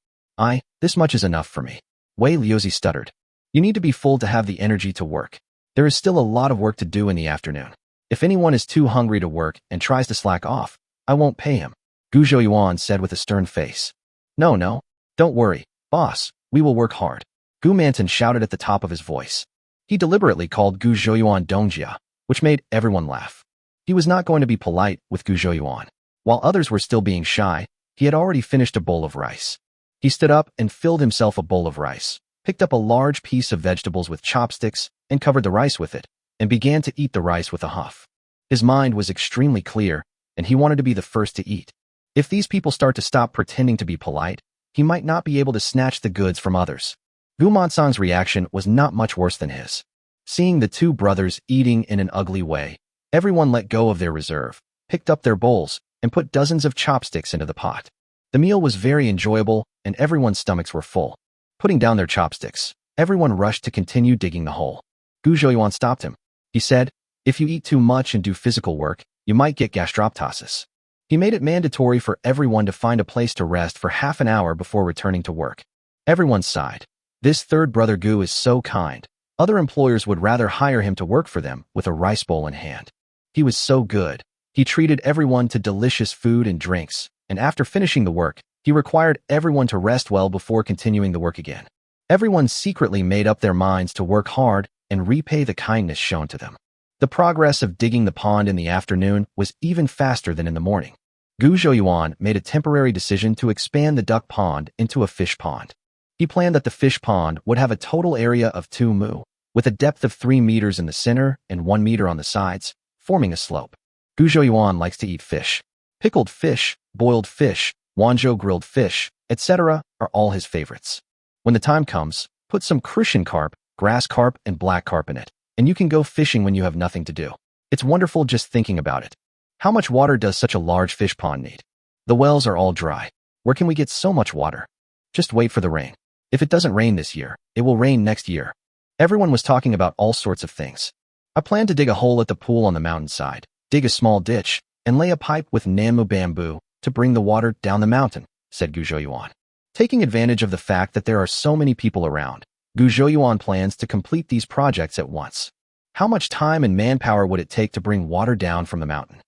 This much is enough for me. Wei Liuzi stuttered. You need to be full to have the energy to work. There is still a lot of work to do in the afternoon. If anyone is too hungry to work and tries to slack off, I won't pay him, Gu Zhouyuan said with a stern face. No, don't worry, boss, we will work hard. Gu Manton shouted at the top of his voice. He deliberately called Gu Zhouyuan Dongjia, which made everyone laugh. He was not going to be polite with Gu Zhouyuan. While others were still being shy, he had already finished a bowl of rice. He stood up and filled himself a bowl of rice, picked up a large piece of vegetables with chopsticks and covered the rice with it, and began to eat the rice with a huff. His mind was extremely clear, and he wanted to be the first to eat. If these people start to stop pretending to be polite, he might not be able to snatch the goods from others. Gu Mansang's reaction was not much worse than his. Seeing the 2 brothers eating in an ugly way, everyone let go of their reserve, picked up their bowls, and put dozens of chopsticks into the pot. The meal was very enjoyable, and everyone's stomachs were full. Putting down their chopsticks, everyone rushed to continue digging the hole. Gu Zhouyuan stopped him. He said, if you eat too much and do physical work, you might get gastroptosis. He made it mandatory for everyone to find a place to rest for half an hour before returning to work. Everyone sighed. This third brother Gu is so kind. Other employers would rather hire him to work for them with a rice bowl in hand. He was so good. He treated everyone to delicious food and drinks, and after finishing the work, he required everyone to rest well before continuing the work again. Everyone secretly made up their minds to work hard and repay the kindness shown to them. The progress of digging the pond in the afternoon was even faster than in the morning. Gu Zhouyuan made a temporary decision to expand the duck pond into a fish pond. He planned that the fish pond would have a total area of 2 mu, with a depth of 3 meters in the center and 1 meter on the sides, forming a slope. Gu Zhouyuan likes to eat fish. Pickled fish, boiled fish, Wanzhou grilled fish, etc. are all his favorites. When the time comes, put some crucian carp, grass carp, and black carp in it, and you can go fishing when you have nothing to do. It's wonderful just thinking about it. How much water does such a large fish pond need? The wells are all dry. Where can we get so much water? Just wait for the rain. If it doesn't rain this year, it will rain next year. Everyone was talking about all sorts of things. I plan to dig a hole at the pool on the mountainside, dig a small ditch, and lay a pipe with Nanmu bamboo to bring the water down the mountain, said Gu Zhouyuan. Taking advantage of the fact that there are so many people around, Gu Zhouyuan plans to complete these projects at once. How much time and manpower would it take to bring water down from the mountain?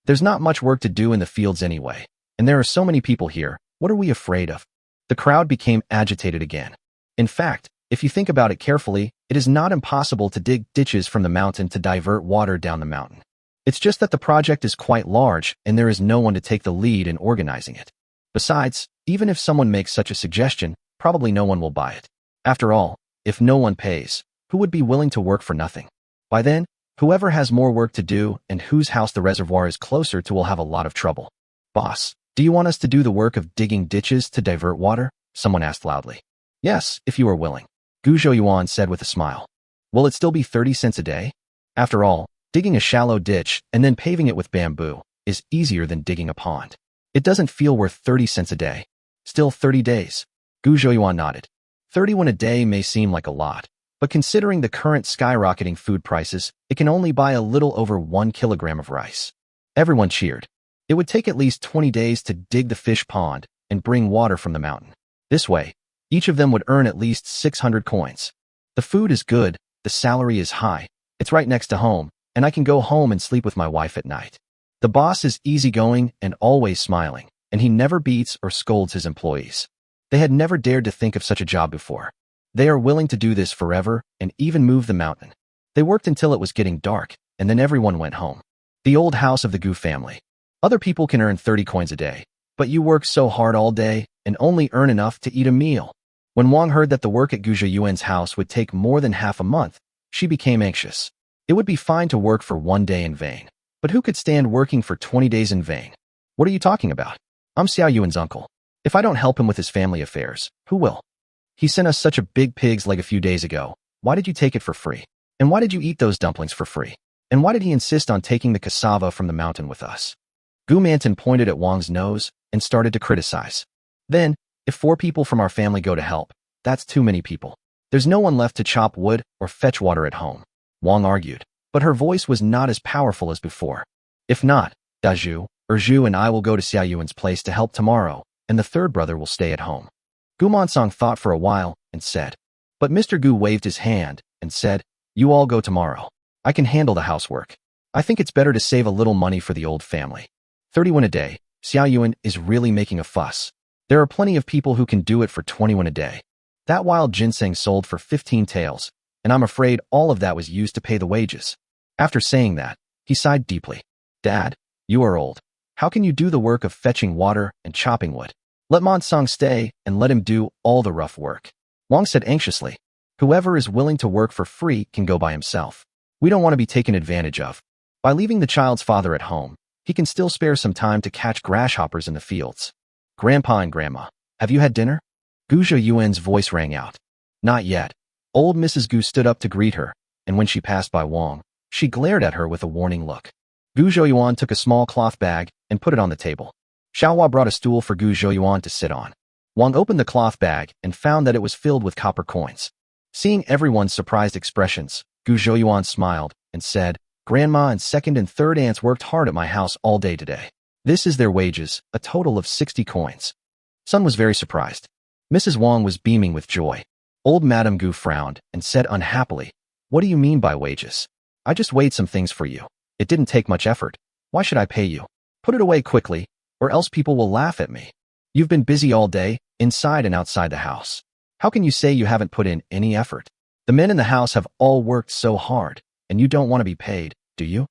There's not much work to do in the fields anyway, and there are so many people here. What are we afraid of? The crowd became agitated again. In fact, If you think about it carefully, it is not impossible to dig ditches from the mountain to divert water down the mountain. It's just that the project is quite large and there is no one to take the lead in organizing it. Besides, even if someone makes such a suggestion, probably no one will buy it. After all, if no one pays, who would be willing to work for nothing? By then, whoever has more work to do and whose house the reservoir is closer to will have a lot of trouble. Boss, do you want us to do the work of digging ditches to divert water? Someone asked loudly. Yes, if you are willing, Gu Zhouyuan said with a smile. Will it still be 30 cents a day? After all, digging a shallow ditch and then paving it with bamboo is easier than digging a pond. It doesn't feel worth 30 cents a day. Still 30 days. Gu Zhouyuan nodded. 31 a day may seem like a lot, but considering the current skyrocketing food prices, it can only buy a little over 1 kilogram of rice. Everyone cheered. It would take at least 20 days to dig the fish pond and bring water from the mountain. This way, each of them would earn at least 600 coins. The food is good, the salary is high, it's right next to home, and I can go home and sleep with my wife at night. The boss is easygoing and always smiling, and he never beats or scolds his employees. They had never dared to think of such a job before. They are willing to do this forever and even move the mountain. They worked until it was getting dark, and then everyone went home. The old house of the Gu family. Other people can earn 30 coins a day, but you work so hard all day and only earn enough to eat a meal. When Wang heard that the work at Gu Zhouyuan's house would take more than half a month, she became anxious. It would be fine to work for 1 day in vain, but who could stand working for 20 days in vain? What are you talking about? I'm Xiao Yuan's uncle. If I don't help him with his family affairs, who will? He sent us such a big pig's leg a few days ago. Why did you take it for free? And why did you eat those dumplings for free? And why did he insist on taking the cassava from the mountain with us? Gu Manton pointed at Wang's nose and started to criticize. Then, if 4 people from our family go to help, that's too many people. There's no one left to chop wood or fetch water at home. Wang argued, but her voice was not as powerful as before. If not, Dazhu, Zhu and I will go to Xiao Yuan's place to help tomorrow, and the third brother will stay at home. Gu Mansong thought for a while and said, but Mr. Gu waved his hand and said, you all go tomorrow. I can handle the housework. I think it's better to save a little money for the old family. 31 a day, Xiao Yuan is really making a fuss. There are plenty of people who can do it for 21 a day. That wild ginseng sold for 15 taels, and I'm afraid all of that was used to pay the wages. After saying that, he sighed deeply. Dad, you are old. How can you do the work of fetching water and chopping wood? Let Mansong stay and let him do all the rough work. Wang said anxiously, whoever is willing to work for free can go by himself. We don't want to be taken advantage of. By leaving the child's father at home, he can still spare some time to catch grasshoppers in the fields. Grandpa and Grandma, have you had dinner? Gu Zhouyuan's voice rang out. Not yet. Old Mrs. Gu stood up to greet her, and when she passed by Wang, she glared at her with a warning look. Gu Zhouyuan took a small cloth bag and put it on the table. Xiaohua brought a stool for Gu Zhouyuan to sit on. Wang opened the cloth bag and found that it was filled with copper coins. Seeing everyone's surprised expressions, Gu Zhouyuan smiled and said, Grandma and second and third aunts worked hard at my house all day today. This is their wages, a total of 60 coins. Sun was very surprised. Mrs. Wang was beaming with joy. Old Madame Gu frowned and said unhappily, what do you mean by wages? I just weighed some things for you. It didn't take much effort. Why should I pay you? Put it away quickly, or else people will laugh at me. You've been busy all day, inside and outside the house. How can you say you haven't put in any effort? The men in the house have all worked so hard, and you don't want to be paid, do you?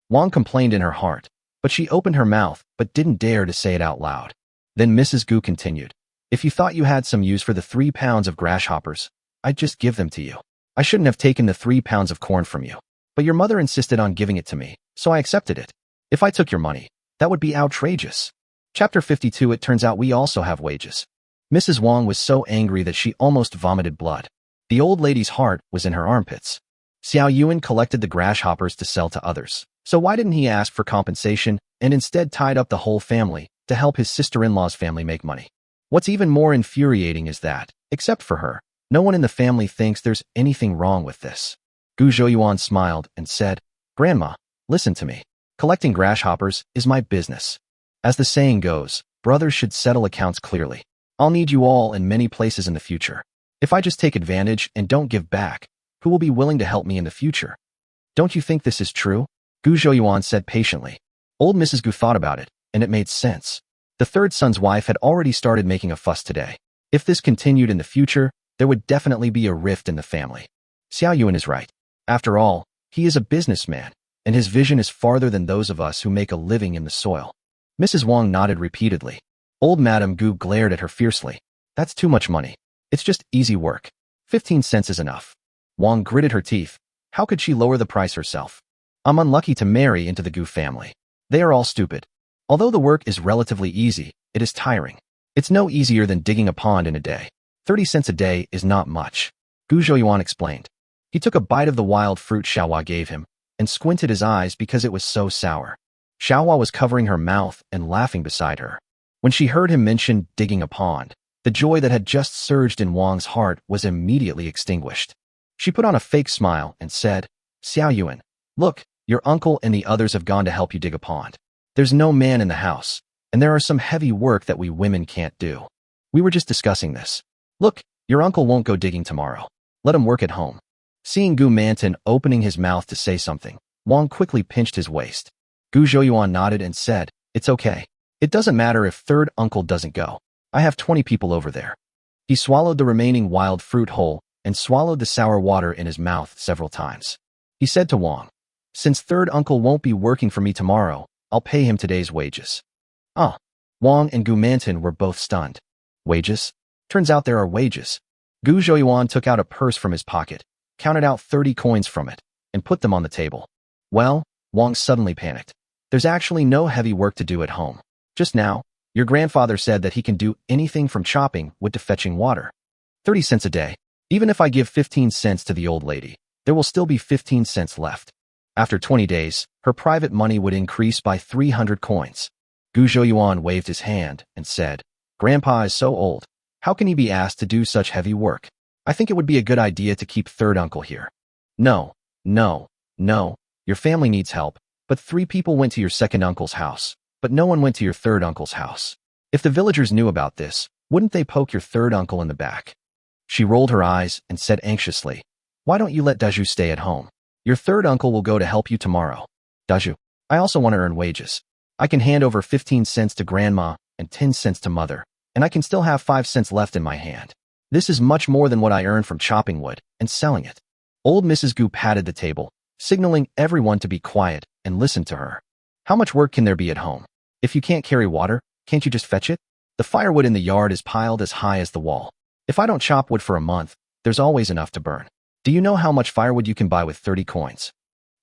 Wang complained in her heart, but she opened her mouth but didn't dare to say it out loud. Then Mrs. Gu continued, if you thought you had some use for the 3 pounds of grasshoppers, I'd just give them to you. I shouldn't have taken the 3 pounds of corn from you. But your mother insisted on giving it to me, so I accepted it. If I took your money, that would be outrageous. Chapter 52. It turns out we also have wages. Mrs. Wang was so angry that she almost vomited blood. The old lady's heart was in her armpits. Xiao Yuan collected the grasshoppers to sell to others. So why didn't he ask for compensation and instead tied up the whole family to help his sister-in-law's family make money? What's even more infuriating is that, except for her, no one in the family thinks there's anything wrong with this. Gu Zhouyuan smiled and said, Grandma, listen to me. Collecting grasshoppers is my business. As the saying goes, brothers should settle accounts clearly. I'll need you all in many places in the future. If I just take advantage and don't give back, who will be willing to help me in the future? Don't you think this is true? Gu Zhouyuan said patiently. Old Mrs. Gu thought about it, and it made sense. The third son's wife had already started making a fuss today. If this continued in the future, there would definitely be a rift in the family. Xiao Yuan is right. After all, he is a businessman, and his vision is farther than those of us who make a living in the soil. Mrs. Wang nodded repeatedly. Old Madame Gu glared at her fiercely. That's too much money. It's just easy work. 15 cents is enough. Wang gritted her teeth. How could she lower the price herself? I'm unlucky to marry into the Gu family. They are all stupid. Although the work is relatively easy, it is tiring. It's no easier than digging a pond in a day. 30 cents a day is not much, Gu Zhouyuan explained. He took a bite of the wild fruit Xiaohua gave him and squinted his eyes because it was so sour. Xiaohua was covering her mouth and laughing beside her. When she heard him mention digging a pond, the joy that had just surged in Wang's heart was immediately extinguished. She put on a fake smile and said, Xiao Yuan, look, your uncle and the others have gone to help you dig a pond. There's no man in the house, and there are some heavy work that we women can't do. We were just discussing this. Look, your uncle won't go digging tomorrow. Let him work at home. Seeing Gu Manton opening his mouth to say something, Wang quickly pinched his waist. Gu Zhouyuan nodded and said, it's okay. It doesn't matter if third uncle doesn't go. I have 20 people over there. He swallowed the remaining wild fruit whole and swallowed the sour water in his mouth several times. He said to Wang, since third uncle won't be working for me tomorrow, I'll pay him today's wages. Ah. Wang and Gu Manton were both stunned. Wages? Turns out there are wages. Gu Zhouyuan took out a purse from his pocket, counted out 30 coins from it, and put them on the table. Well, Wang suddenly panicked. There's actually no heavy work to do at home. Just now, your grandfather said that he can do anything from chopping wood to fetching water. 30 cents a day. Even if I give 15 cents to the old lady, there will still be 15 cents left. After 20 days, her private money would increase by 300 coins. Gu Zhouyuan waved his hand and said, Grandpa is so old. How can he be asked to do such heavy work? I think it would be a good idea to keep third uncle here. No. Your family needs help, but 3 people went to your second uncle's house, but no one went to your third uncle's house. If the villagers knew about this, wouldn't they poke your third uncle in the back? She rolled her eyes and said anxiously, why don't you let Daju stay at home? Your third uncle will go to help you tomorrow. Daju, I also want to earn wages. I can hand over 15 cents to grandma and 10 cents to mother, and I can still have 5 cents left in my hand. This is much more than what I earn from chopping wood and selling it. Old Mrs. Gu patted the table, signaling everyone to be quiet and listen to her. How much work can there be at home? If you can't carry water, can't you just fetch it? The firewood in the yard is piled as high as the wall. If I don't chop wood for a month, there's always enough to burn. Do you know how much firewood you can buy with 30 coins?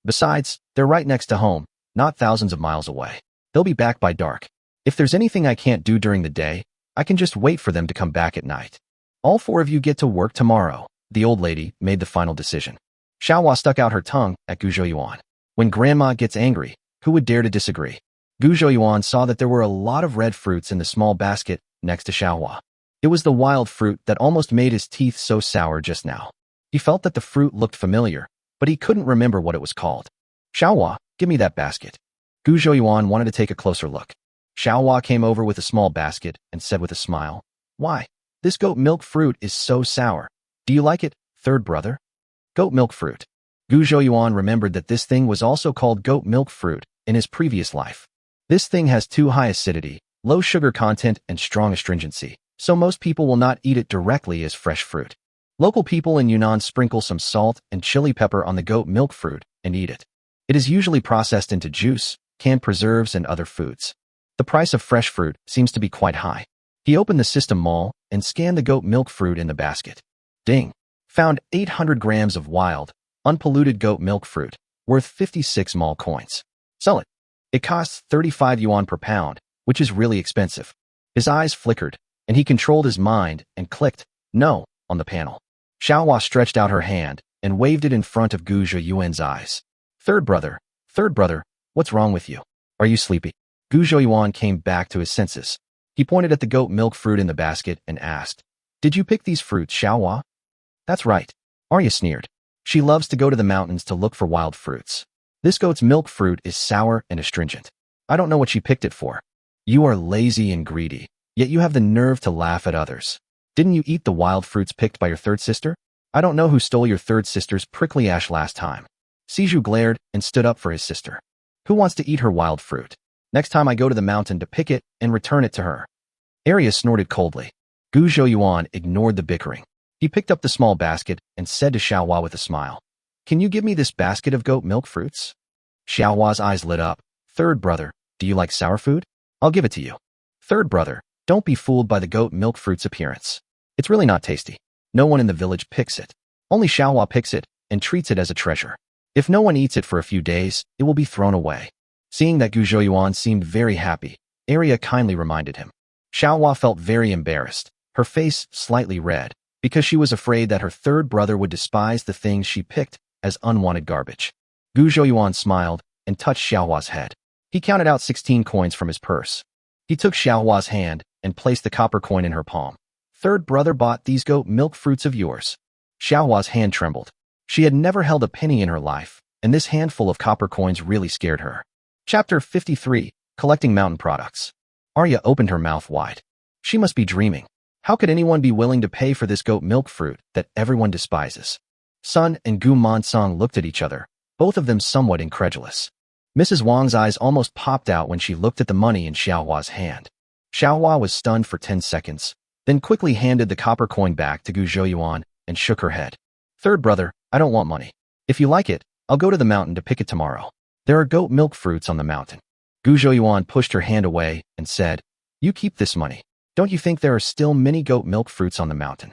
Besides, they're right next to home, not thousands of miles away. They'll be back by dark. If there's anything I can't do during the day, I can just wait for them to come back at night. All 4 of you get to work tomorrow. The old lady made the final decision. Xiaohua stuck out her tongue at Gu Zhouyuan. When grandma gets angry, who would dare to disagree? Gu Zhouyuan saw that there were a lot of red fruits in the small basket next to Xiaohua. It was the wild fruit that almost made his teeth so sour just now. He felt that the fruit looked familiar, but he couldn't remember what it was called. Xiaohua, give me that basket. Gu Zhouyuan wanted to take a closer look. Xiaohua came over with a small basket and said with a smile, why? This goat milk fruit is so sour. Do you like it, third brother? Goat milk fruit. Gu Zhouyuan remembered that this thing was also called goat milk fruit in his previous life. This thing has too high acidity, low sugar content, and strong astringency, so most people will not eat it directly as fresh fruit. Local people in Yunnan sprinkle some salt and chili pepper on the goat milk fruit and eat it. It is usually processed into juice, canned preserves, and other foods. The price of fresh fruit seems to be quite high. He opened the system mall and scanned the goat milk fruit in the basket. Ding! Found 800 grams of wild, unpolluted goat milk fruit, worth 56 mall coins. Sell it. It costs 35 yuan per pound, which is really expensive. His eyes flickered, and he controlled his mind and clicked no on the panel. Xiaohua stretched out her hand and waved it in front of Gu Zhouyuan's eyes. Third brother, what's wrong with you? Are you sleepy? Gu Zhouyuan came back to his senses. He pointed at the goat milk fruit in the basket and asked, did you pick these fruits, Xiaohua? That's right. Arya sneered. She loves to go to the mountains to look for wild fruits. This goat's milk fruit is sour and astringent. I don't know what she picked it for. You are lazy and greedy, yet you have the nerve to laugh at others. Didn't you eat the wild fruits picked by your third sister? I don't know who stole your third sister's prickly ash last time. Siju glared and stood up for his sister. Who wants to eat her wild fruit? Next time I go to the mountain to pick it and return it to her. Arya snorted coldly. Gu Zhouyuan ignored the bickering. He picked up the small basket and said to Xiaohua with a smile, "Can you give me this basket of goat milk fruits?" Xiaohua's eyes lit up. "Third brother, do you like sour food? I'll give it to you." "Third brother, don't be fooled by the goat milk fruit's appearance. It's really not tasty. No one in the village picks it. Only Xiaohua picks it and treats it as a treasure. If no one eats it for a few days, it will be thrown away." Seeing that Gu Zhouyuan seemed very happy, Arya kindly reminded him. Xiaohua felt very embarrassed, her face slightly red, because she was afraid that her third brother would despise the things she picked as unwanted garbage. Gu Zhouyuan smiled and touched Xiaohua's head. He counted out 16 coins from his purse. He took Xiaohua's hand and placed the copper coin in her palm. "Third brother bought these goat milk fruits of yours." Xiaohua's hand trembled. She had never held a penny in her life, and this handful of copper coins really scared her. Chapter 53, Collecting Mountain Products. Arya opened her mouth wide. She must be dreaming. How could anyone be willing to pay for this goat milk fruit that everyone despises? Sun and Gu Mansong looked at each other, both of them somewhat incredulous. Mrs. Wang's eyes almost popped out when she looked at the money in Xiaohua's hand. Xiaohua was stunned for 10 seconds, then quickly handed the copper coin back to Gu Zhouyuan and shook her head. "Third brother, I don't want money. If you like it, I'll go to the mountain to pick it tomorrow. There are goat milk fruits on the mountain." Gu Zhouyuan pushed her hand away and said, "You keep this money. Don't you think there are still many goat milk fruits on the mountain?"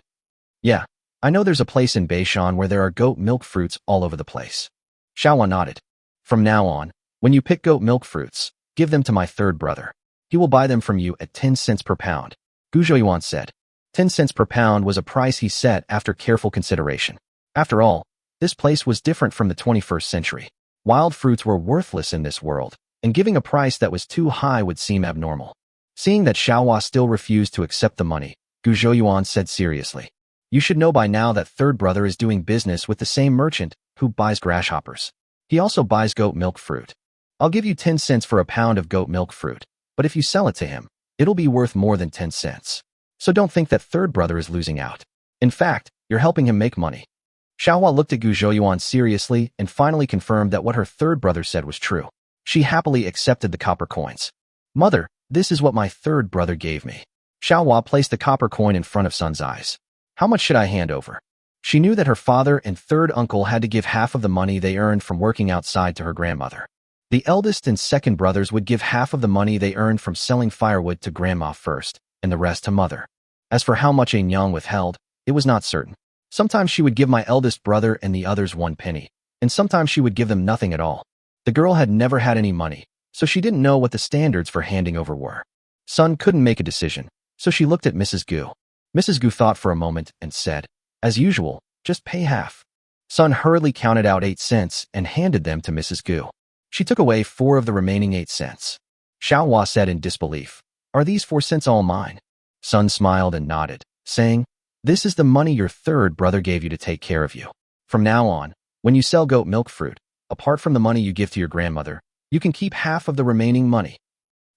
"Yeah, I know there's a place in Beishan where there are goat milk fruits all over the place." Xiaohua nodded. "From now on, when you pick goat milk fruits, give them to my third brother. He will buy them from you at 10 cents per pound," Gu Zhouyuan said. 10 cents per pound was a price he set after careful consideration. After all, this place was different from the 21st century. Wild fruits were worthless in this world, and giving a price that was too high would seem abnormal. Seeing that Xiaohua still refused to accept the money, Gu Zhouyuan said seriously, "You should know by now that third brother is doing business with the same merchant who buys grasshoppers. He also buys goat milk fruit. I'll give you 10 cents for a pound of goat milk fruit, but if you sell it to him, it'll be worth more than 10 cents. So don't think that third brother is losing out. In fact, you're helping him make money." Xiaohua looked at Gu Zhouyuan seriously and finally confirmed that what her third brother said was true. She happily accepted the copper coins. "Mother, this is what my third brother gave me." Xiaohua placed the copper coin in front of Sun's eyes. "How much should I hand over?" She knew that her father and third uncle had to give half of the money they earned from working outside to her grandmother. The eldest and second brothers would give half of the money they earned from selling firewood to grandma first, and the rest to mother. As for how much Nyang withheld, it was not certain. Sometimes she would give my eldest brother and the others 1 penny, and sometimes she would give them nothing at all. The girl had never had any money, so she didn't know what the standards for handing over were. Sun couldn't make a decision, so she looked at Mrs. Gu. Mrs. Gu thought for a moment and said, "As usual, just pay half." Sun hurriedly counted out 8 cents and handed them to Mrs. Gu. She took away 4 of the remaining 8 cents. Xiaohua said in disbelief, "Are these 4 cents all mine?" Sun smiled and nodded, saying, "This is the money your third brother gave you to take care of you. From now on, when you sell goat milk fruit, apart from the money you give to your grandmother, you can keep half of the remaining money."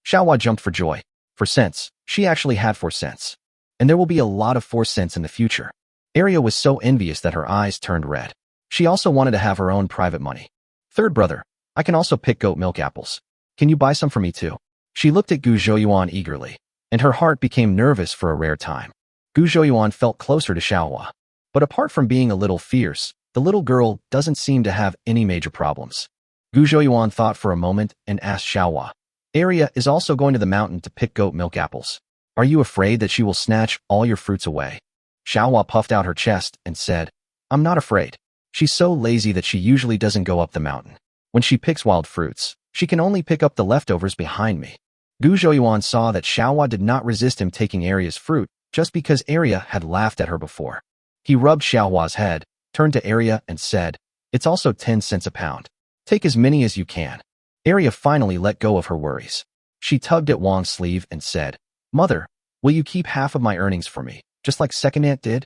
Xiaohua jumped for joy. For cents, she actually had 4 cents. And there will be a lot of 4 cents in the future. Arya was so envious that her eyes turned red. She also wanted to have her own private money. "Third brother, I can also pick goat milk apples. Can you buy some for me too?" She looked at Gu Zhouyuan eagerly, and her heart became nervous for a rare time. Gu Zhouyuan felt closer to Xiaohua. But apart from being a little fierce, the little girl doesn't seem to have any major problems. Gu Zhouyuan thought for a moment and asked Xiaohua, "Arya is also going to the mountain to pick goat milk apples. Are you afraid that she will snatch all your fruits away?" Xiaohua puffed out her chest and said, "I'm not afraid. She's so lazy that she usually doesn't go up the mountain. When she picks wild fruits, she can only pick up the leftovers behind me." Gu Zhouyuan saw that Xiaohua did not resist him taking Arya's fruit just because Arya had laughed at her before. He rubbed Xiaohua's head, turned to Arya and said, "It's also 10 cents a pound. Take as many as you can." Arya finally let go of her worries. She tugged at Wang's sleeve and said, "Mother, will you keep half of my earnings for me, just like second aunt did?"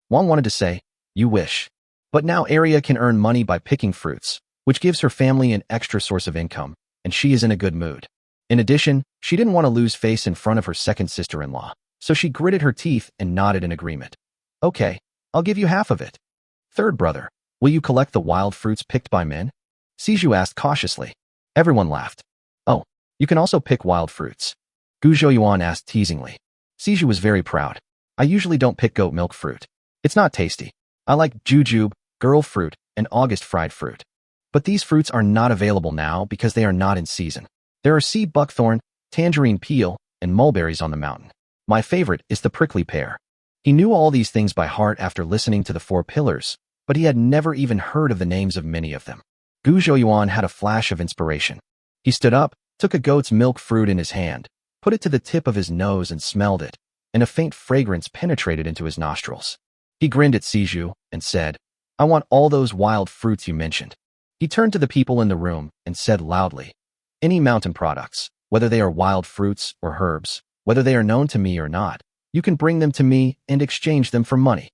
Wang wanted to say, "You wish." But now Arya can earn money by picking fruits, which gives her family an extra source of income, and she is in a good mood. In addition, she didn't want to lose face in front of her second sister-in-law, so she gritted her teeth and nodded in agreement. "Okay, I'll give you half of it." "Third brother, will you collect the wild fruits picked by men?" Siju asked cautiously. Everyone laughed. "Oh, you can also pick wild fruits?" Gu Zhouyuan asked teasingly. Siju was very proud. "I usually don't pick goat milk fruit. It's not tasty. I like jujube, girl fruit, and August fried fruit. But these fruits are not available now because they are not in season. There are sea buckthorn, tangerine peel, and mulberries on the mountain. My favorite is the prickly pear. He knew all these things by heart after listening to the Four Pillars, but he had never even heard of the names of many of them. Gu Zhouyuan had a flash of inspiration. He stood up, took a goat's milk fruit in his hand, put it to the tip of his nose and smelled it, and a faint fragrance penetrated into his nostrils. He grinned at Siju and said, "I want all those wild fruits you mentioned." He turned to the people in the room and said loudly, "Any mountain products, whether they are wild fruits or herbs, whether they are known to me or not, you can bring them to me and exchange them for money.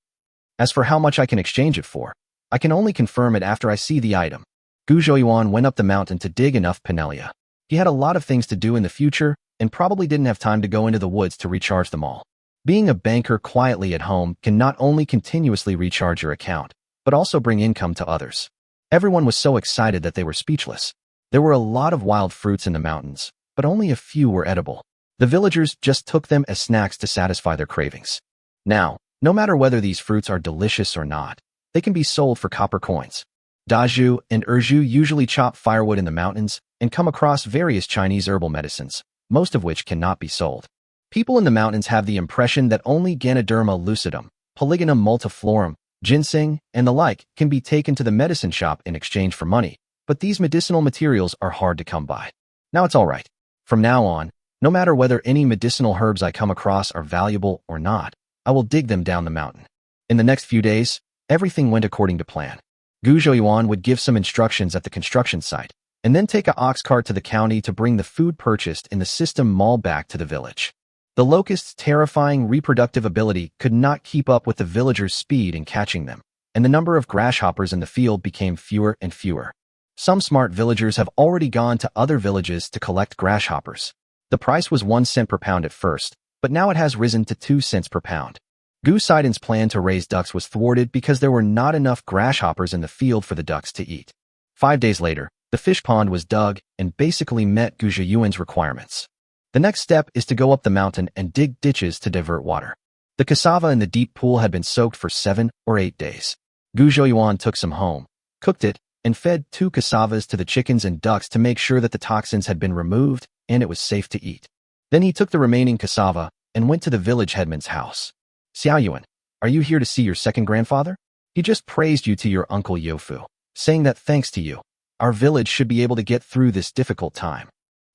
As for how much I can exchange it for, I can only confirm it after I see the item." Gu Zhouyuan went up the mountain to dig enough pinelia. He had a lot of things to do in the future and probably didn't have time to go into the woods to recharge them all. Being a banker quietly at home can not only continuously recharge your account, but also bring income to others. Everyone was so excited that they were speechless. There were a lot of wild fruits in the mountains, but only a few were edible. The villagers just took them as snacks to satisfy their cravings. Now, no matter whether these fruits are delicious or not, they can be sold for copper coins. Dazhu and Erju usually chop firewood in the mountains and come across various Chinese herbal medicines, most of which cannot be sold. People in the mountains have the impression that only Ganoderma lucidum, Polygonum multiflorum, ginseng, and the like can be taken to the medicine shop in exchange for money, but these medicinal materials are hard to come by. Now it's all right. From now on, no matter whether any medicinal herbs I come across are valuable or not, I will dig them down the mountain. In the next few days, everything went according to plan. Gu Zhouyuan would give some instructions at the construction site, and then take an ox cart to the county to bring the food purchased in the system mall back to the village. The locust's terrifying reproductive ability could not keep up with the villagers' speed in catching them, and the number of grasshoppers in the field became fewer and fewer. Some smart villagers have already gone to other villages to collect grasshoppers. The price was 1 cent per pound at first, but now it has risen to 2 cents per pound. Gu Saiden's plan to raise ducks was thwarted because there were not enough grasshoppers in the field for the ducks to eat. 5 days later, the fish pond was dug and basically met Gu Zhouyuan's requirements. The next step is to go up the mountain and dig ditches to divert water. The cassava in the deep pool had been soaked for 7 or 8 days. Gu Zhouyuan took some home, cooked it, and fed 2 cassavas to the chickens and ducks to make sure that the toxins had been removed and it was safe to eat. Then he took the remaining cassava and went to the village headman's house. "Xiaoyuan, are you here to see your second grandfather? He just praised you to your uncle Yofu, saying that thanks to you, our village should be able to get through this difficult time."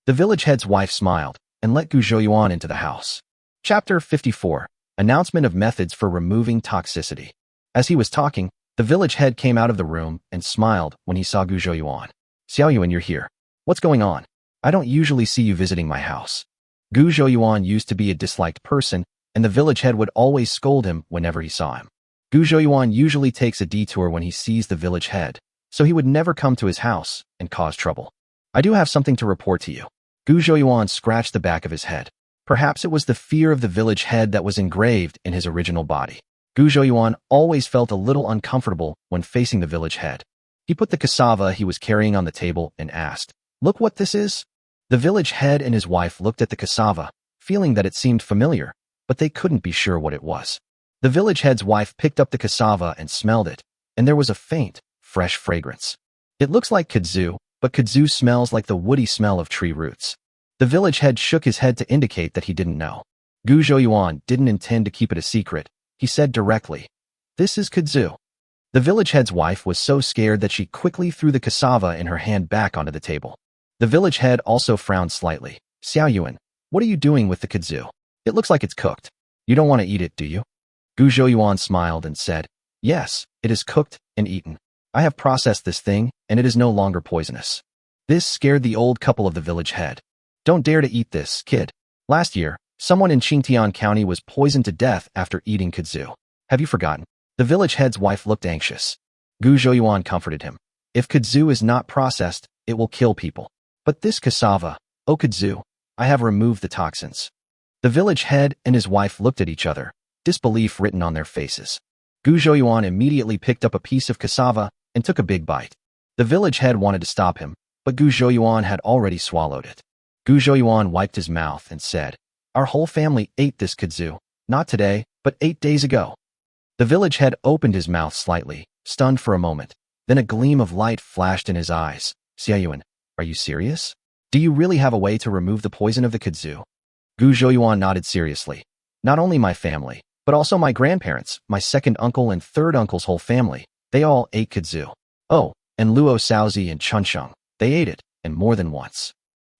The village head's wife smiled and let Gu Zhouyuan into the house. Chapter 54. Announcement of Methods for Removing Toxicity. As he was talking, the village head came out of the room and smiled when he saw Gu Zhouyuan. "Xiaoyuan, you're here. What's going on? I don't usually see you visiting my house." Gu Zhouyuan used to be a disliked person, and the village head would always scold him whenever he saw him. Gu Zhouyuan usually takes a detour when he sees the village head, so he would never come to his house and cause trouble. "I do have something to report to you." Gu Zhouyuan scratched the back of his head. Perhaps it was the fear of the village head that was engraved in his original body. Gu Zhouyuan always felt a little uncomfortable when facing the village head. He put the cassava he was carrying on the table and asked, "Look what this is?" The village head and his wife looked at the cassava, feeling that it seemed familiar, but they couldn't be sure what it was. The village head's wife picked up the cassava and smelled it, and there was a faint, fresh fragrance. "It looks like kudzu, but kudzu smells like the woody smell of tree roots." The village head shook his head to indicate that he didn't know. Gu Zhouyuan didn't intend to keep it a secret. He said directly, "This is kudzu." The village head's wife was so scared that she quickly threw the cassava in her hand back onto the table. The village head also frowned slightly. "Xiaoyuan, what are you doing with the kudzu? It looks like it's cooked. You don't want to eat it, do you?" Gu Zhouyuan smiled and said, "Yes, it is cooked and eaten. I have processed this thing, and it is no longer poisonous." This scared the old couple of the village head. "Don't dare to eat this, kid. Last year, someone in Qingtian County was poisoned to death after eating kudzu. Have you forgotten?" The village head's wife looked anxious. Gu Zhouyuan comforted him. "If kudzu is not processed, it will kill people. But this cassava, oh kudzu, I have removed the toxins." The village head and his wife looked at each other, disbelief written on their faces. Gu Zhouyuan immediately picked up a piece of cassava and took a big bite. The village head wanted to stop him, but Gu Zhouyuan had already swallowed it. Gu Zhouyuan wiped his mouth and said, "Our whole family ate this kudzu, not today, but 8 days ago." The village head opened his mouth slightly, stunned for a moment. Then a gleam of light flashed in his eyes. Xiaoyuan, are you serious? Do you really have a way to remove the poison of the kudzu? Gu Zhouyuan nodded seriously. Not only my family, but also my grandparents, my second uncle and third uncle's whole family. They all ate kudzu. Oh, and Luo Shaozi and Chunsheng. They ate it, and more than once.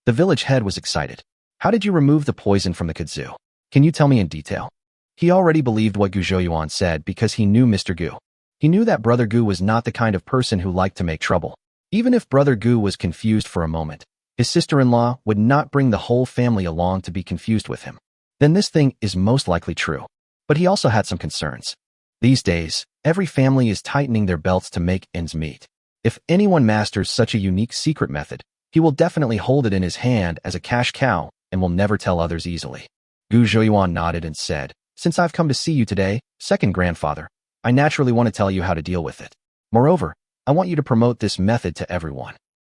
The village head was excited. How did you remove the poison from the kudzu? Can you tell me in detail? He already believed what Gu Zhouyuan said because he knew Mr. Gu. He knew that Brother Gu was not the kind of person who liked to make trouble. Even if Brother Gu was confused for a moment, his sister-in-law would not bring the whole family along to be confused with him. Then this thing is most likely true. But he also had some concerns. These days, every family is tightening their belts to make ends meet. If anyone masters such a unique secret method, he will definitely hold it in his hand as a cash cow and will never tell others easily. Gu Zhouyuan nodded and said, since I've come to see you today, second grandfather, I naturally want to tell you how to deal with it. Moreover, I want you to promote this method to everyone.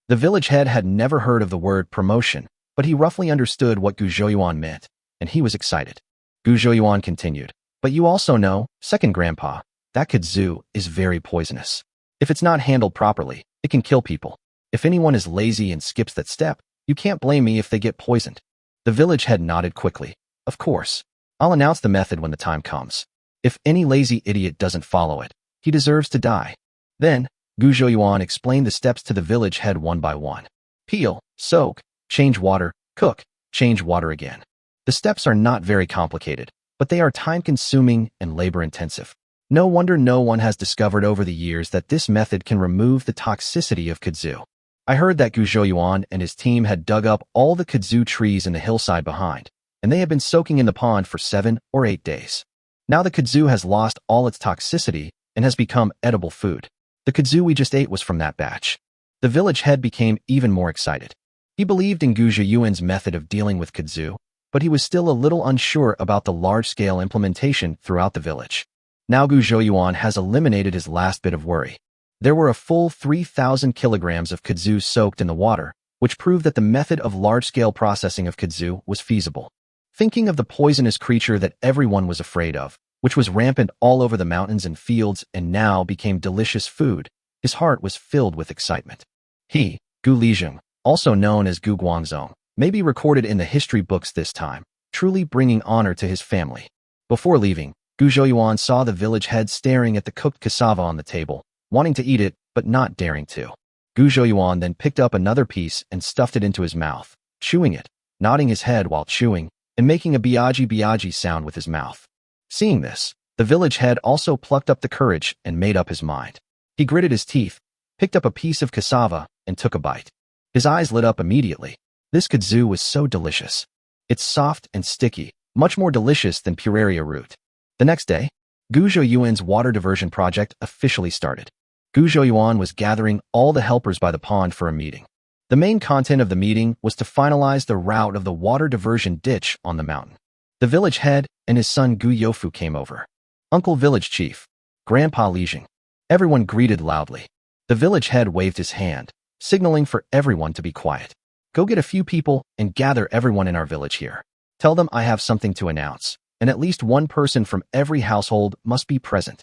The village head had never heard of the word promotion, but he roughly understood what Gu Zhouyuan meant, and he was excited. Gu Zhouyuan continued, but you also know, second grandpa, that kudzu is very poisonous. If it's not handled properly, it can kill people. If anyone is lazy and skips that step, you can't blame me if they get poisoned. The village head nodded quickly. Of course. I'll announce the method when the time comes. If any lazy idiot doesn't follow it, he deserves to die. Then, Gu Zhouyuan explained the steps to the village head one by one. Peel, soak, change water, cook, change water again. The steps are not very complicated, but they are time-consuming and labor-intensive. No wonder no one has discovered over the years that this method can remove the toxicity of kudzu. I heard that Gu Zhouyuan and his team had dug up all the kudzu trees in the hillside behind, and they had been soaking in the pond for 7 or 8 days. Now the kudzu has lost all its toxicity and has become edible food. The kudzu we just ate was from that batch. The village head became even more excited. He believed in Gu Zhouyuan's method of dealing with kudzu, but he was still a little unsure about the large-scale implementation throughout the village. Now Gu Zhouyuan has eliminated his last bit of worry. There were a full 3,000 kilograms of kudzu soaked in the water, which proved that the method of large-scale processing of kudzu was feasible. Thinking of the poisonous creature that everyone was afraid of, which was rampant all over the mountains and fields and now became delicious food, his heart was filled with excitement. He, Gu Lizheng, also known as Gu Guangzong, may be recorded in the history books this time, truly bringing honor to his family. Before leaving, Gu Zhouyuan saw the village head staring at the cooked cassava on the table, wanting to eat it, but not daring to. Gu Zhouyuan then picked up another piece and stuffed it into his mouth, chewing it, nodding his head while chewing, and making a biaji sound with his mouth. Seeing this, the village head also plucked up the courage and made up his mind. He gritted his teeth, picked up a piece of cassava, and took a bite. His eyes lit up immediately. This kudzu was so delicious. It's soft and sticky, much more delicious than pureria root. The next day, Gu Zhouyuan's water diversion project officially started. Gu Zhouyuan was gathering all the helpers by the pond for a meeting. The main content of the meeting was to finalize the route of the water diversion ditch on the mountain. The village head and his son Gu Youfu came over. Uncle Village Chief, Grandpa Lizheng. Everyone greeted loudly. The village head waved his hand, signaling for everyone to be quiet. Go get a few people and gather everyone in our village here. Tell them I have something to announce, and at least one person from every household must be present.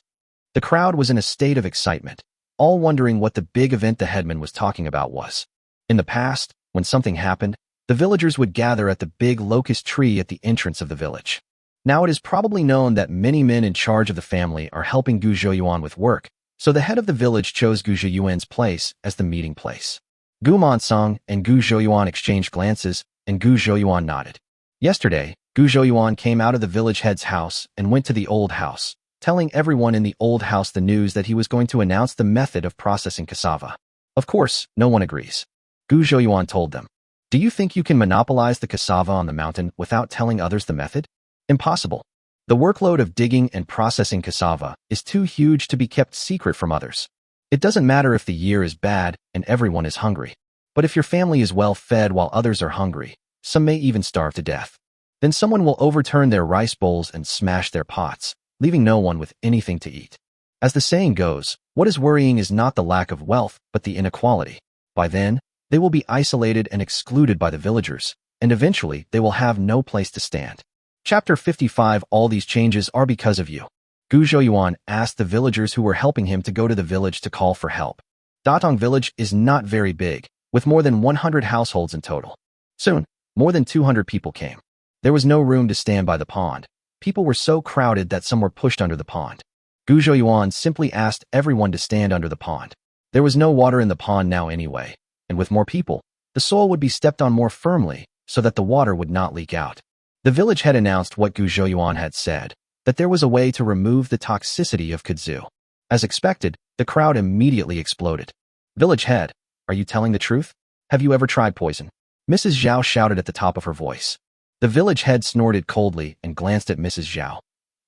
The crowd was in a state of excitement, all wondering what the big event the headman was talking about was. In the past, when something happened, the villagers would gather at the big locust tree at the entrance of the village. Now it is probably known that many men in charge of the family are helping Gu Zhouyuan with work, so the head of the village chose Gu Zhouyuan's place as the meeting place. Gu Monsong and Gu Zhouyuan exchanged glances, and Gu Zhouyuan nodded. Yesterday, Gu Zhouyuan came out of the village head's house and went to the old house, telling everyone in the old house the news that he was going to announce the method of processing cassava. Of course, no one agrees. Gu Zhouyuan told them, "Do you think you can monopolize the cassava on the mountain without telling others the method? Impossible. The workload of digging and processing cassava is too huge to be kept secret from others. It doesn't matter if the year is bad and everyone is hungry. But if your family is well fed while others are hungry, some may even starve to death. Then someone will overturn their rice bowls and smash their pots, leaving no one with anything to eat. As the saying goes, what is worrying is not the lack of wealth, but the inequality. By then, they will be isolated and excluded by the villagers, and eventually they will have no place to stand." Chapter 55. All these changes are because of you. Gu Zhouyuan asked the villagers who were helping him to go to the village to call for help. Datong village is not very big, with more than 100 households in total. Soon, more than 200 people came. There was no room to stand by the pond. People were so crowded that some were pushed under the pond. Gu Zhouyuan simply asked everyone to stand under the pond. There was no water in the pond now anyway, and with more people, the soil would be stepped on more firmly so that the water would not leak out. The village head announced what Gu Zhouyuan had said, that there was a way to remove the toxicity of kudzu. As expected, the crowd immediately exploded. Village head, are you telling the truth? Have you ever tried poison? Mrs. Zhao shouted at the top of her voice. The village head snorted coldly and glanced at Mrs. Zhao.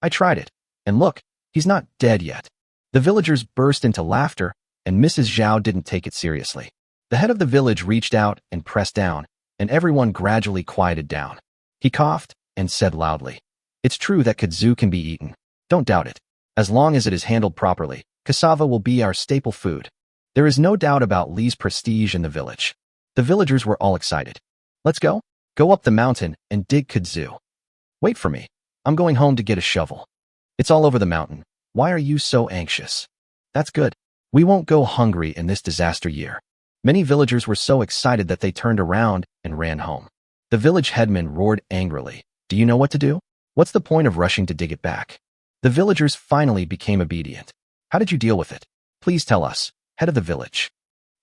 I tried it, and look, he's not dead yet. The villagers burst into laughter, and Mrs. Zhao didn't take it seriously. The head of the village reached out and pressed down, and everyone gradually quieted down. He coughed and said loudly, it's true that kudzu can be eaten. Don't doubt it. As long as it is handled properly, cassava will be our staple food. There is no doubt about Li's prestige in the village. The villagers were all excited. Let's go. Go up the mountain and dig kudzu. Wait for me. I'm going home to get a shovel. It's all over the mountain. Why are you so anxious? That's good. We won't go hungry in this disaster year. Many villagers were so excited that they turned around and ran home. The village headman roared angrily. Do you know what to do? What's the point of rushing to dig it back? The villagers finally became obedient. How did you deal with it? Please tell us, head of the village.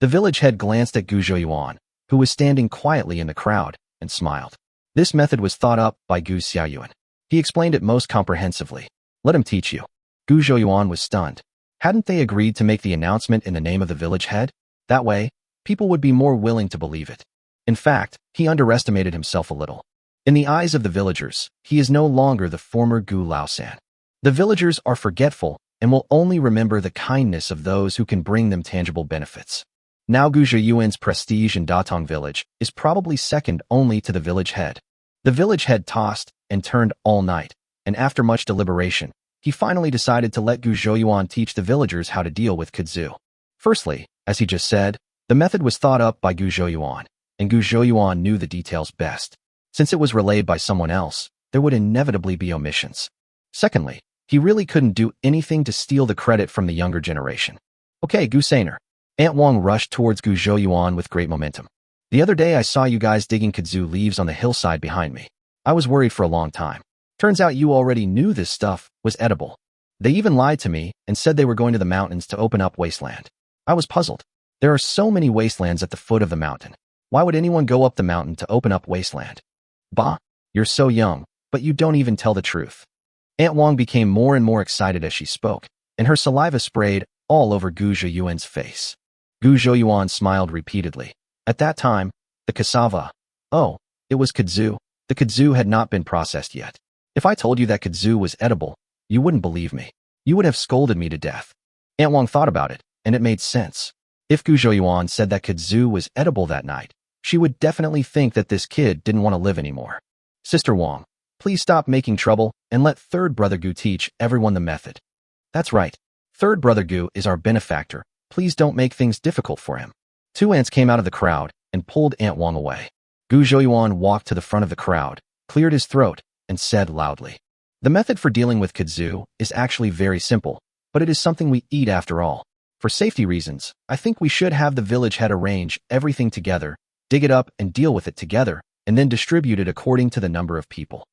The village head glanced at Gu Zhouyuan, who was standing quietly in the crowd, and smiled. This method was thought up by Gu Xiaoyuan. He explained it most comprehensively. Let him teach you. Gu Zhouyuan was stunned. Hadn't they agreed to make the announcement in the name of the village head? That way, people would be more willing to believe it. In fact, he underestimated himself a little. In the eyes of the villagers, he is no longer the former Gu Laosan. The villagers are forgetful and will only remember the kindness of those who can bring them tangible benefits. Now Gu Zhouyuan's prestige in Datong village is probably second only to the village head. The village head tossed and turned all night, and after much deliberation, he finally decided to let Gu Zhouyuan teach the villagers how to deal with kudzu. Firstly, as he just said, the method was thought up by Gu Zhouyuan, and Gu Zhouyuan knew the details best. Since it was relayed by someone else, there would inevitably be omissions. Secondly, he really couldn't do anything to steal the credit from the younger generation. Okay, Gu Sainer. Aunt Wang rushed towards Gu Zhouyuan with great momentum. The other day I saw you guys digging kudzu leaves on the hillside behind me. I was worried for a long time. Turns out you already knew this stuff was edible. They even lied to me and said they were going to the mountains to open up wasteland. I was puzzled. There are so many wastelands at the foot of the mountain. Why would anyone go up the mountain to open up wasteland? Bah, you're so young, but you don't even tell the truth. Aunt Wang became more and more excited as she spoke, and her saliva sprayed all over Gu Zhouyuan's face. Gu Zhouyuan smiled repeatedly. At that time, the cassava. Oh, it was kudzu. The kudzu had not been processed yet. If I told you that kudzu was edible, you wouldn't believe me. You would have scolded me to death. Aunt Wang thought about it, and it made sense. If Gu Zhouyuan said that kudzu was edible that night, she would definitely think that this kid didn't want to live anymore. Sister Wang, please stop making trouble and let third brother Gu teach everyone the method. That's right. Third brother Gu is our benefactor. Please don't make things difficult for him. Two ants came out of the crowd and pulled Aunt Wang away. Gu Zhouyuan walked to the front of the crowd, cleared his throat, and said loudly, the method for dealing with kudzu is actually very simple, but it is something we eat after all. For safety reasons, I think we should have the village head arrange everything together, dig it up and deal with it together, and then distribute it according to the number of people.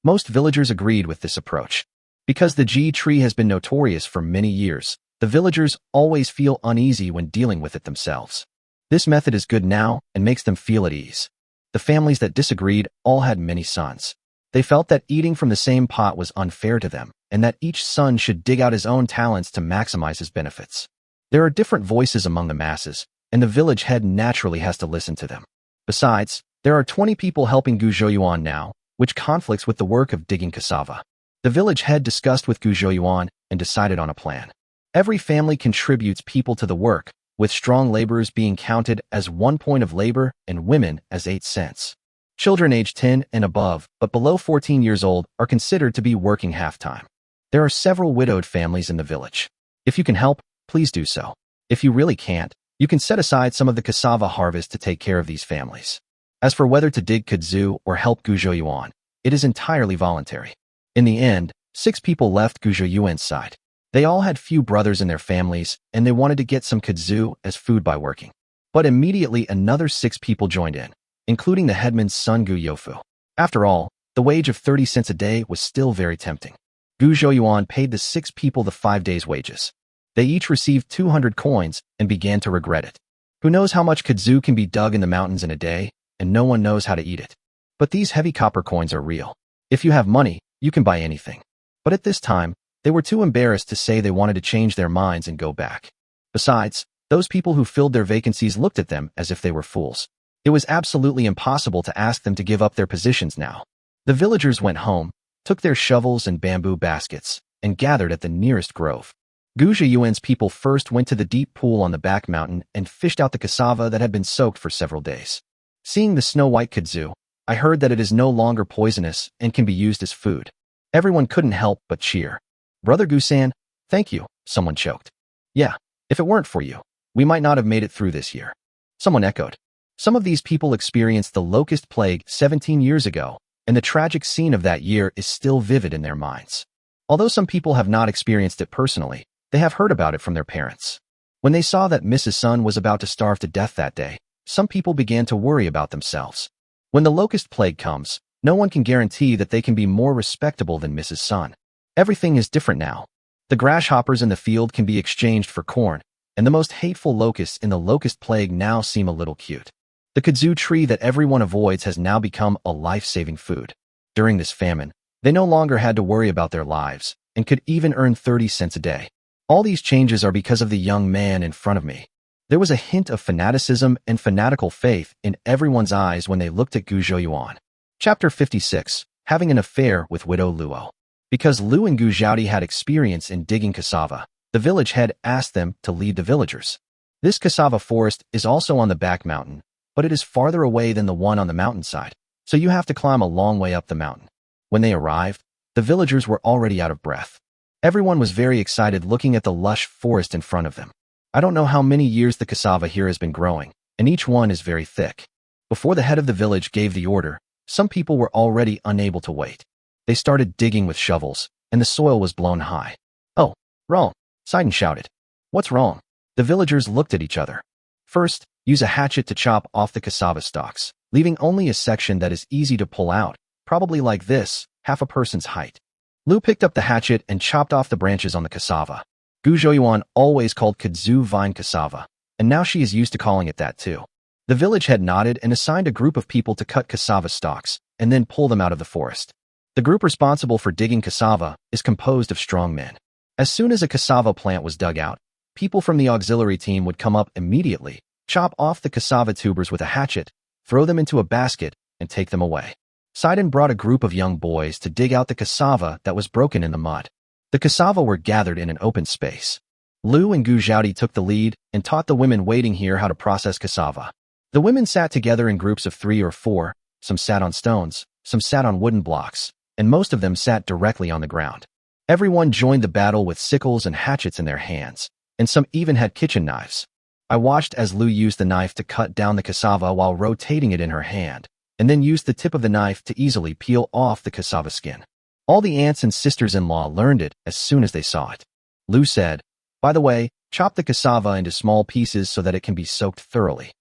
Most villagers agreed with this approach. Because the G tree has been notorious for many years, the villagers always feel uneasy when dealing with it themselves. This method is good now and makes them feel at ease. The families that disagreed all had many sons. They felt that eating from the same pot was unfair to them, and that each son should dig out his own talents to maximize his benefits. There are different voices among the masses, and the village head naturally has to listen to them. Besides, there are 20 people helping Gu Zhouyuan now, which conflicts with the work of digging cassava. The village head discussed with Gu Zhouyuan and decided on a plan. Every family contributes people to the work, with strong laborers being counted as 1 point of labor and women as 8 cents. Children aged 10 and above, but below 14 years old, are considered to be working half-time. There are several widowed families in the village. If you can help, please do so. If you really can't, you can set aside some of the cassava harvest to take care of these families. As for whether to dig kudzu or help Gu Zhouyuan, it is entirely voluntary. In the end, 6 people left Guja Yuan's side. They all had few brothers in their families, and they wanted to get some kudzu as food by working. But immediately another 6 people joined in, including the headman's son Gu Yofu. After all, the wage of 30 cents a day was still very tempting. Gu Zhouyuan paid the 6 people the 5 days' wages. They each received 200 coins and began to regret it. Who knows how much kudzu can be dug in the mountains in a day, and no one knows how to eat it. But these heavy copper coins are real. If you have money, you can buy anything. But at this time, they were too embarrassed to say they wanted to change their minds and go back. Besides, those people who filled their vacancies looked at them as if they were fools. It was absolutely impossible to ask them to give up their positions now. The villagers went home, took their shovels and bamboo baskets, and gathered at the nearest grove. Gu Zhouyuan's people first went to the deep pool on the back mountain and fished out the cassava that had been soaked for several days. Seeing the snow-white kudzu, I heard that it is no longer poisonous and can be used as food. Everyone couldn't help but cheer. Brother Gusan, thank you, someone choked. Yeah, if it weren't for you, we might not have made it through this year. Someone echoed. Some of these people experienced the locust plague 17 years ago, and the tragic scene of that year is still vivid in their minds. Although some people have not experienced it personally, they have heard about it from their parents. When they saw that Mrs. Sun was about to starve to death that day, some people began to worry about themselves. When the locust plague comes, no one can guarantee that they can be more respectable than Mrs. Sun. Everything is different now. The grasshoppers in the field can be exchanged for corn, and the most hateful locusts in the locust plague now seem a little cute. The kudzu tree that everyone avoids has now become a life-saving food. During this famine, they no longer had to worry about their lives, and could even earn 30 cents a day. All these changes are because of the young man in front of me. There was a hint of fanaticism and fanatical faith in everyone's eyes when they looked at Gu Zhouyuan. Chapter 56. Having an affair with Widow Luo. Because Lu and Gu Zhaodi had experience in digging cassava, the village head asked them to lead the villagers. This cassava forest is also on the back mountain, but it is farther away than the one on the mountainside, so you have to climb a long way up the mountain. When they arrived, the villagers were already out of breath. Everyone was very excited looking at the lush forest in front of them. I don't know how many years the cassava here has been growing, and each one is very thick. Before the head of the village gave the order, some people were already unable to wait. They started digging with shovels, and the soil was blown high. Oh, wrong, Sidon shouted. What's wrong? The villagers looked at each other. First, use a hatchet to chop off the cassava stalks, leaving only a section that is easy to pull out, probably like this, half a person's height. Lu picked up the hatchet and chopped off the branches on the cassava. Gu Zhouyuan always called kudzu vine cassava, and now she is used to calling it that too. The village head nodded and assigned a group of people to cut cassava stalks, and then pull them out of the forest. The group responsible for digging cassava is composed of strong men. As soon as a cassava plant was dug out, people from the auxiliary team would come up immediately, chop off the cassava tubers with a hatchet, throw them into a basket, and take them away. Sidon brought a group of young boys to dig out the cassava that was broken in the mud. The cassava were gathered in an open space. Lu and Gu Zhaodi took the lead and taught the women waiting here how to process cassava. The women sat together in groups of 3 or 4, some sat on stones, some sat on wooden blocks, and most of them sat directly on the ground. Everyone joined the battle with sickles and hatchets in their hands, and some even had kitchen knives. I watched as Lu used the knife to cut down the cassava while rotating it in her hand, and then used the tip of the knife to easily peel off the cassava skin. All the aunts and sisters-in-law learned it as soon as they saw it. Lu said, "By the way, chop the cassava into small pieces so that it can be soaked thoroughly."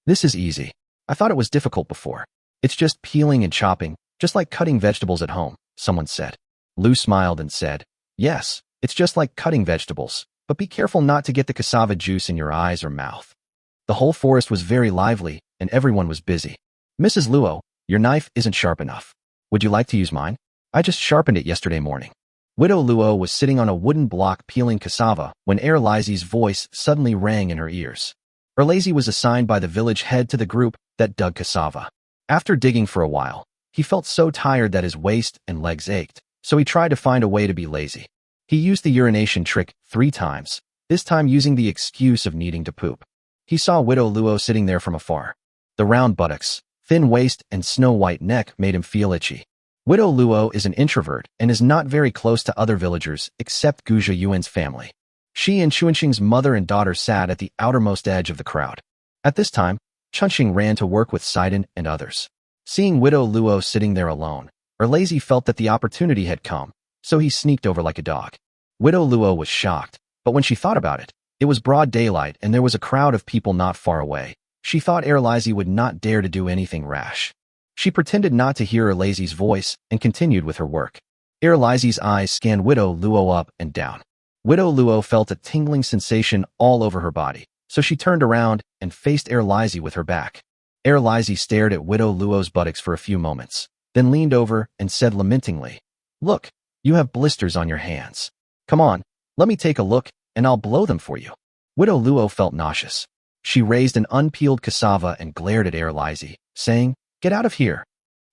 This is easy. I thought it was difficult before. It's just peeling and chopping, just like cutting vegetables at home, someone said. Lu smiled and said, "Yes, it's just like cutting vegetables, but be careful not to get the cassava juice in your eyes or mouth." The whole forest was very lively, and everyone was busy. "Mrs. Luo, your knife isn't sharp enough. Would you like to use mine? I just sharpened it yesterday morning." Widow Luo was sitting on a wooden block peeling cassava when Erlaizi's voice suddenly rang in her ears. Erlaizi was assigned by the village head to the group that dug cassava. After digging for a while, he felt so tired that his waist and legs ached, so he tried to find a way to be lazy. He used the urination trick 3 times, this time using the excuse of needing to poop. He saw Widow Luo sitting there from afar. The round buttocks, thin waist, and snow-white neck made him feel itchy. Widow Luo is an introvert and is not very close to other villagers except Gu Zhouyuan's family. She and Chunxing's mother and daughter sat at the outermost edge of the crowd. At this time, Chunxing ran to work with Sidon and others. Seeing Widow Luo sitting there alone, Erlaizi felt that the opportunity had come, so he sneaked over like a dog. Widow Luo was shocked, but when she thought about it, it was broad daylight and there was a crowd of people not far away. She thought Erlizzie would not dare to do anything rash. She pretended not to hear Erlazzie's voice and continued with her work. Erlizzie's eyes scanned Widow Luo up and down. Widow Luo felt a tingling sensation all over her body, so she turned around and faced Erlizzie with her back. Erlizzie stared at Widow Luo's buttocks for a few moments, then leaned over and said lamentingly, "Look, you have blisters on your hands. Come on, let me take a look, and I'll blow them for you." Widow Luo felt nauseous. She raised an unpeeled cassava and glared at Erlizzie, saying, "Get out of here."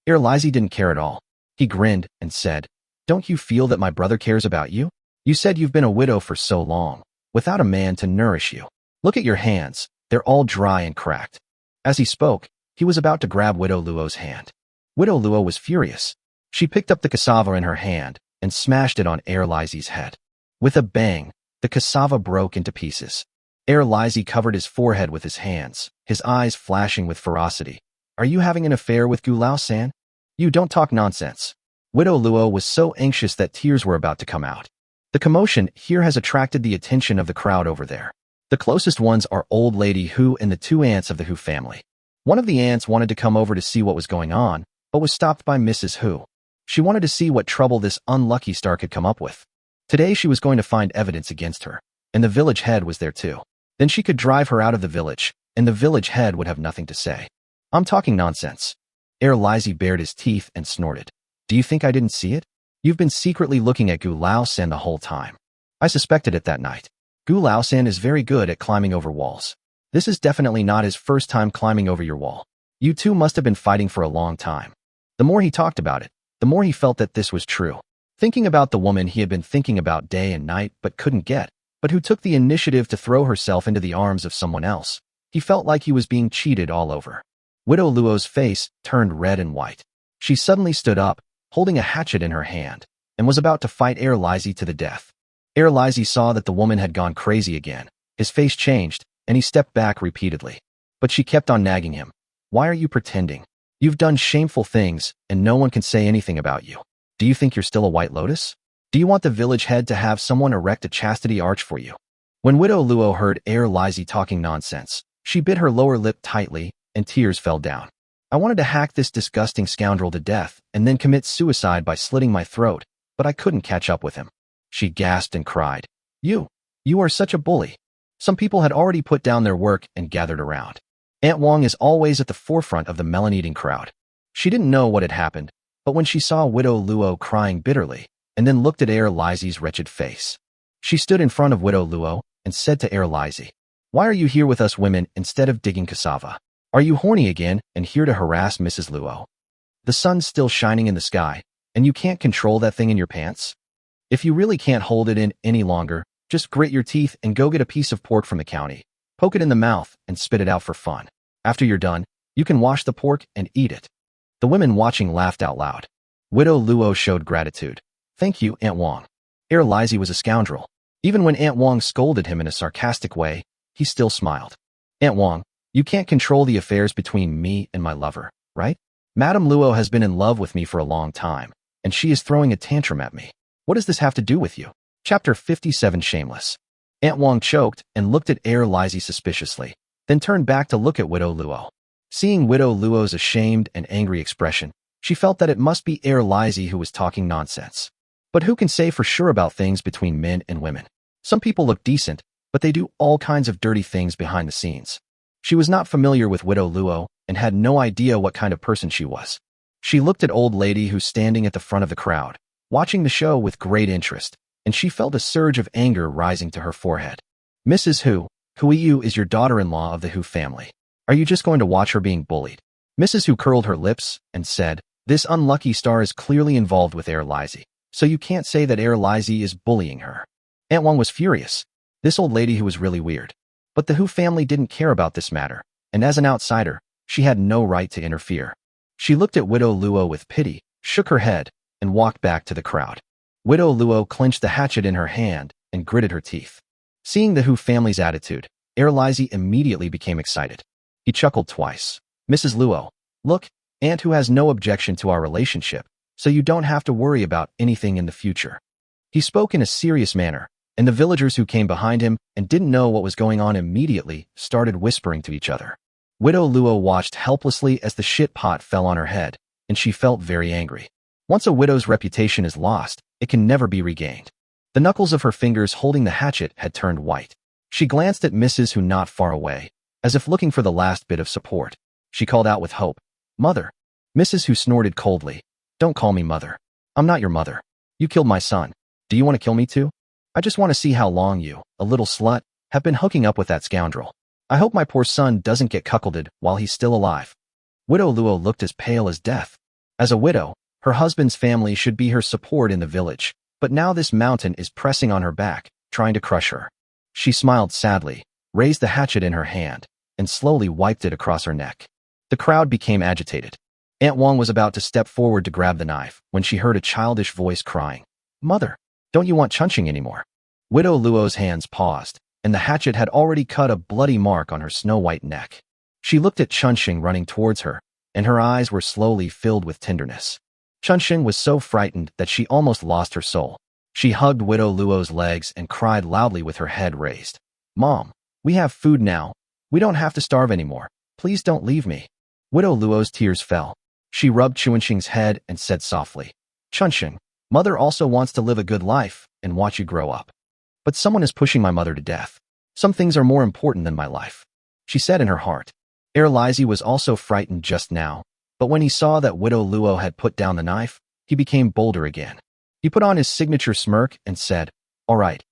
Erlizzie didn't care at all. He grinned and said, "Don't you feel that my brother cares about you? You said you've been a widow for so long, without a man to nourish you. Look at your hands, they're all dry and cracked." As he spoke, he was about to grab Widow Luo's hand. Widow Luo was furious. She picked up the cassava in her hand and smashed it on Erlizzie's head. With a bang, the cassava broke into pieces. Erlizzie covered his forehead with his hands, his eyes flashing with ferocity. "Are you having an affair with Gulao-san? You don't talk nonsense." Widow Luo was so anxious that tears were about to come out. The commotion here has attracted the attention of the crowd over there. The closest ones are Old Lady Hu and the two aunts of the Hu family. One of the aunts wanted to come over to see what was going on, but was stopped by Mrs. Hu. She wanted to see what trouble this unlucky star could come up with. Today she was going to find evidence against her, and the village head was there too. Then she could drive her out of the village, and the village head would have nothing to say. "I'm talking nonsense." Erlizzie bared his teeth and snorted. "Do you think I didn't see it? You've been secretly looking at Gulao-san the whole time. I suspected it that night. Gulao-san is very good at climbing over walls. This is definitely not his first time climbing over your wall. You two must have been fighting for a long time." The more he talked about it, the more he felt that this was true. Thinking about the woman he had been thinking about day and night but couldn't get, but who took the initiative to throw herself into the arms of someone else, he felt like he was being cheated all over. Widow Luo's face turned red and white. She suddenly stood up, holding a hatchet in her hand, and was about to fight Erlizzie to the death. Erlizzie saw that the woman had gone crazy again. His face changed, and he stepped back repeatedly. But she kept on nagging him. "Why are you pretending? You've done shameful things, and no one can say anything about you. Do you think you're still a White Lotus? Do you want the village head to have someone erect a chastity arch for you?" When Widow Luo heard Erlizzie talking nonsense, she bit her lower lip tightly, and tears fell down. "I wanted to hack this disgusting scoundrel to death and then commit suicide by slitting my throat, but I couldn't catch up with him." She gasped and cried. You are such a bully." Some people had already put down their work and gathered around. Aunt Wong is always at the forefront of the melon-eating crowd. She didn't know what had happened, but when she saw Widow Luo crying bitterly, and then looked at Erlizzie's wretched face, she stood in front of Widow Luo and said to Erlizzie, "Why are you here with us women instead of digging cassava? Are you horny again and here to harass Mrs. Luo? The sun's still shining in the sky, and you can't control that thing in your pants? If you really can't hold it in any longer, just grit your teeth and go get a piece of pork from the county, poke it in the mouth, and spit it out for fun. After you're done, you can wash the pork and eat it." The women watching laughed out loud. Widow Luo showed gratitude. "Thank you, Aunt Wong." Erlizzie was a scoundrel. Even when Aunt Wong scolded him in a sarcastic way, he still smiled. "Aunt Wong, you can't control the affairs between me and my lover, right? Madame Luo has been in love with me for a long time, and she is throwing a tantrum at me. What does this have to do with you?" Chapter 57 Shameless. Aunt Wong choked and looked at Erlizzie suspiciously, then turned back to look at Widow Luo. Seeing Widow Luo's ashamed and angry expression, she felt that it must be Erlizzie who was talking nonsense. But who can say for sure about things between men and women? Some people look decent, but they do all kinds of dirty things behind the scenes. She was not familiar with Widow Luo and had no idea what kind of person she was. She looked at Old Lady Who's standing at the front of the crowd, watching the show with great interest, and she felt a surge of anger rising to her forehead. "Mrs. Hu is your daughter-in-law of the Hu family. Are you just going to watch her being bullied?" Mrs. Hu curled her lips and said, "This unlucky star is clearly involved with Erlizzie, so you can't say that Erlizzie is bullying her." Aunt Wong was furious. This old lady who was really weird. But the Hu family didn't care about this matter, and as an outsider, she had no right to interfere. She looked at Widow Luo with pity, shook her head, and walked back to the crowd. Widow Luo clenched the hatchet in her hand and gritted her teeth. Seeing the Hu family's attitude, Erlizzie immediately became excited. He chuckled twice. "Mrs. Luo, look, Aunt Hu has no objection to our relationship, so you don't have to worry about anything in the future. He spoke in a serious manner, and the villagers who came behind him and didn't know what was going on immediately started whispering to each other. Widow Luo watched helplessly as the shit pot fell on her head, and she felt very angry. Once a widow's reputation is lost, it can never be regained. The knuckles of her fingers holding the hatchet had turned white. She glanced at Mrs. Who not far away, as if looking for the last bit of support. She called out with hope, "Mother." Mrs. Who snorted coldly, "Don't call me mother. I'm not your mother. You killed my son. Do you want to kill me too? I just want to see how long you, a little slut, have been hooking up with that scoundrel. I hope my poor son doesn't get cuckolded while he's still alive." Widow Luo looked as pale as death. As a widow, her husband's family should be her support in the village, but now this mountain is pressing on her back, trying to crush her. She smiled sadly, raised the hatchet in her hand, and slowly wiped it across her neck. The crowd became agitated. Aunt Wang was about to step forward to grab the knife when she heard a childish voice crying, "Mother, don't you want Chunching anymore?" Widow Luo's hands paused, and the hatchet had already cut a bloody mark on her snow-white neck. She looked at Chunching running towards her, and her eyes were slowly filled with tenderness. Chunching was so frightened that she almost lost her soul. She hugged Widow Luo's legs and cried loudly with her head raised. "Mom, we have food now. We don't have to starve anymore. Please don't leave me." Widow Luo's tears fell. She rubbed Chunching's head and said softly, "Chunching, Mother also wants to live a good life and watch you grow up. But someone is pushing my mother to death. Some things are more important than my life," she said in her heart. Lizzie was also frightened just now, but when he saw that Widow Luo had put down the knife, he became bolder again. He put on his signature smirk and said, all right,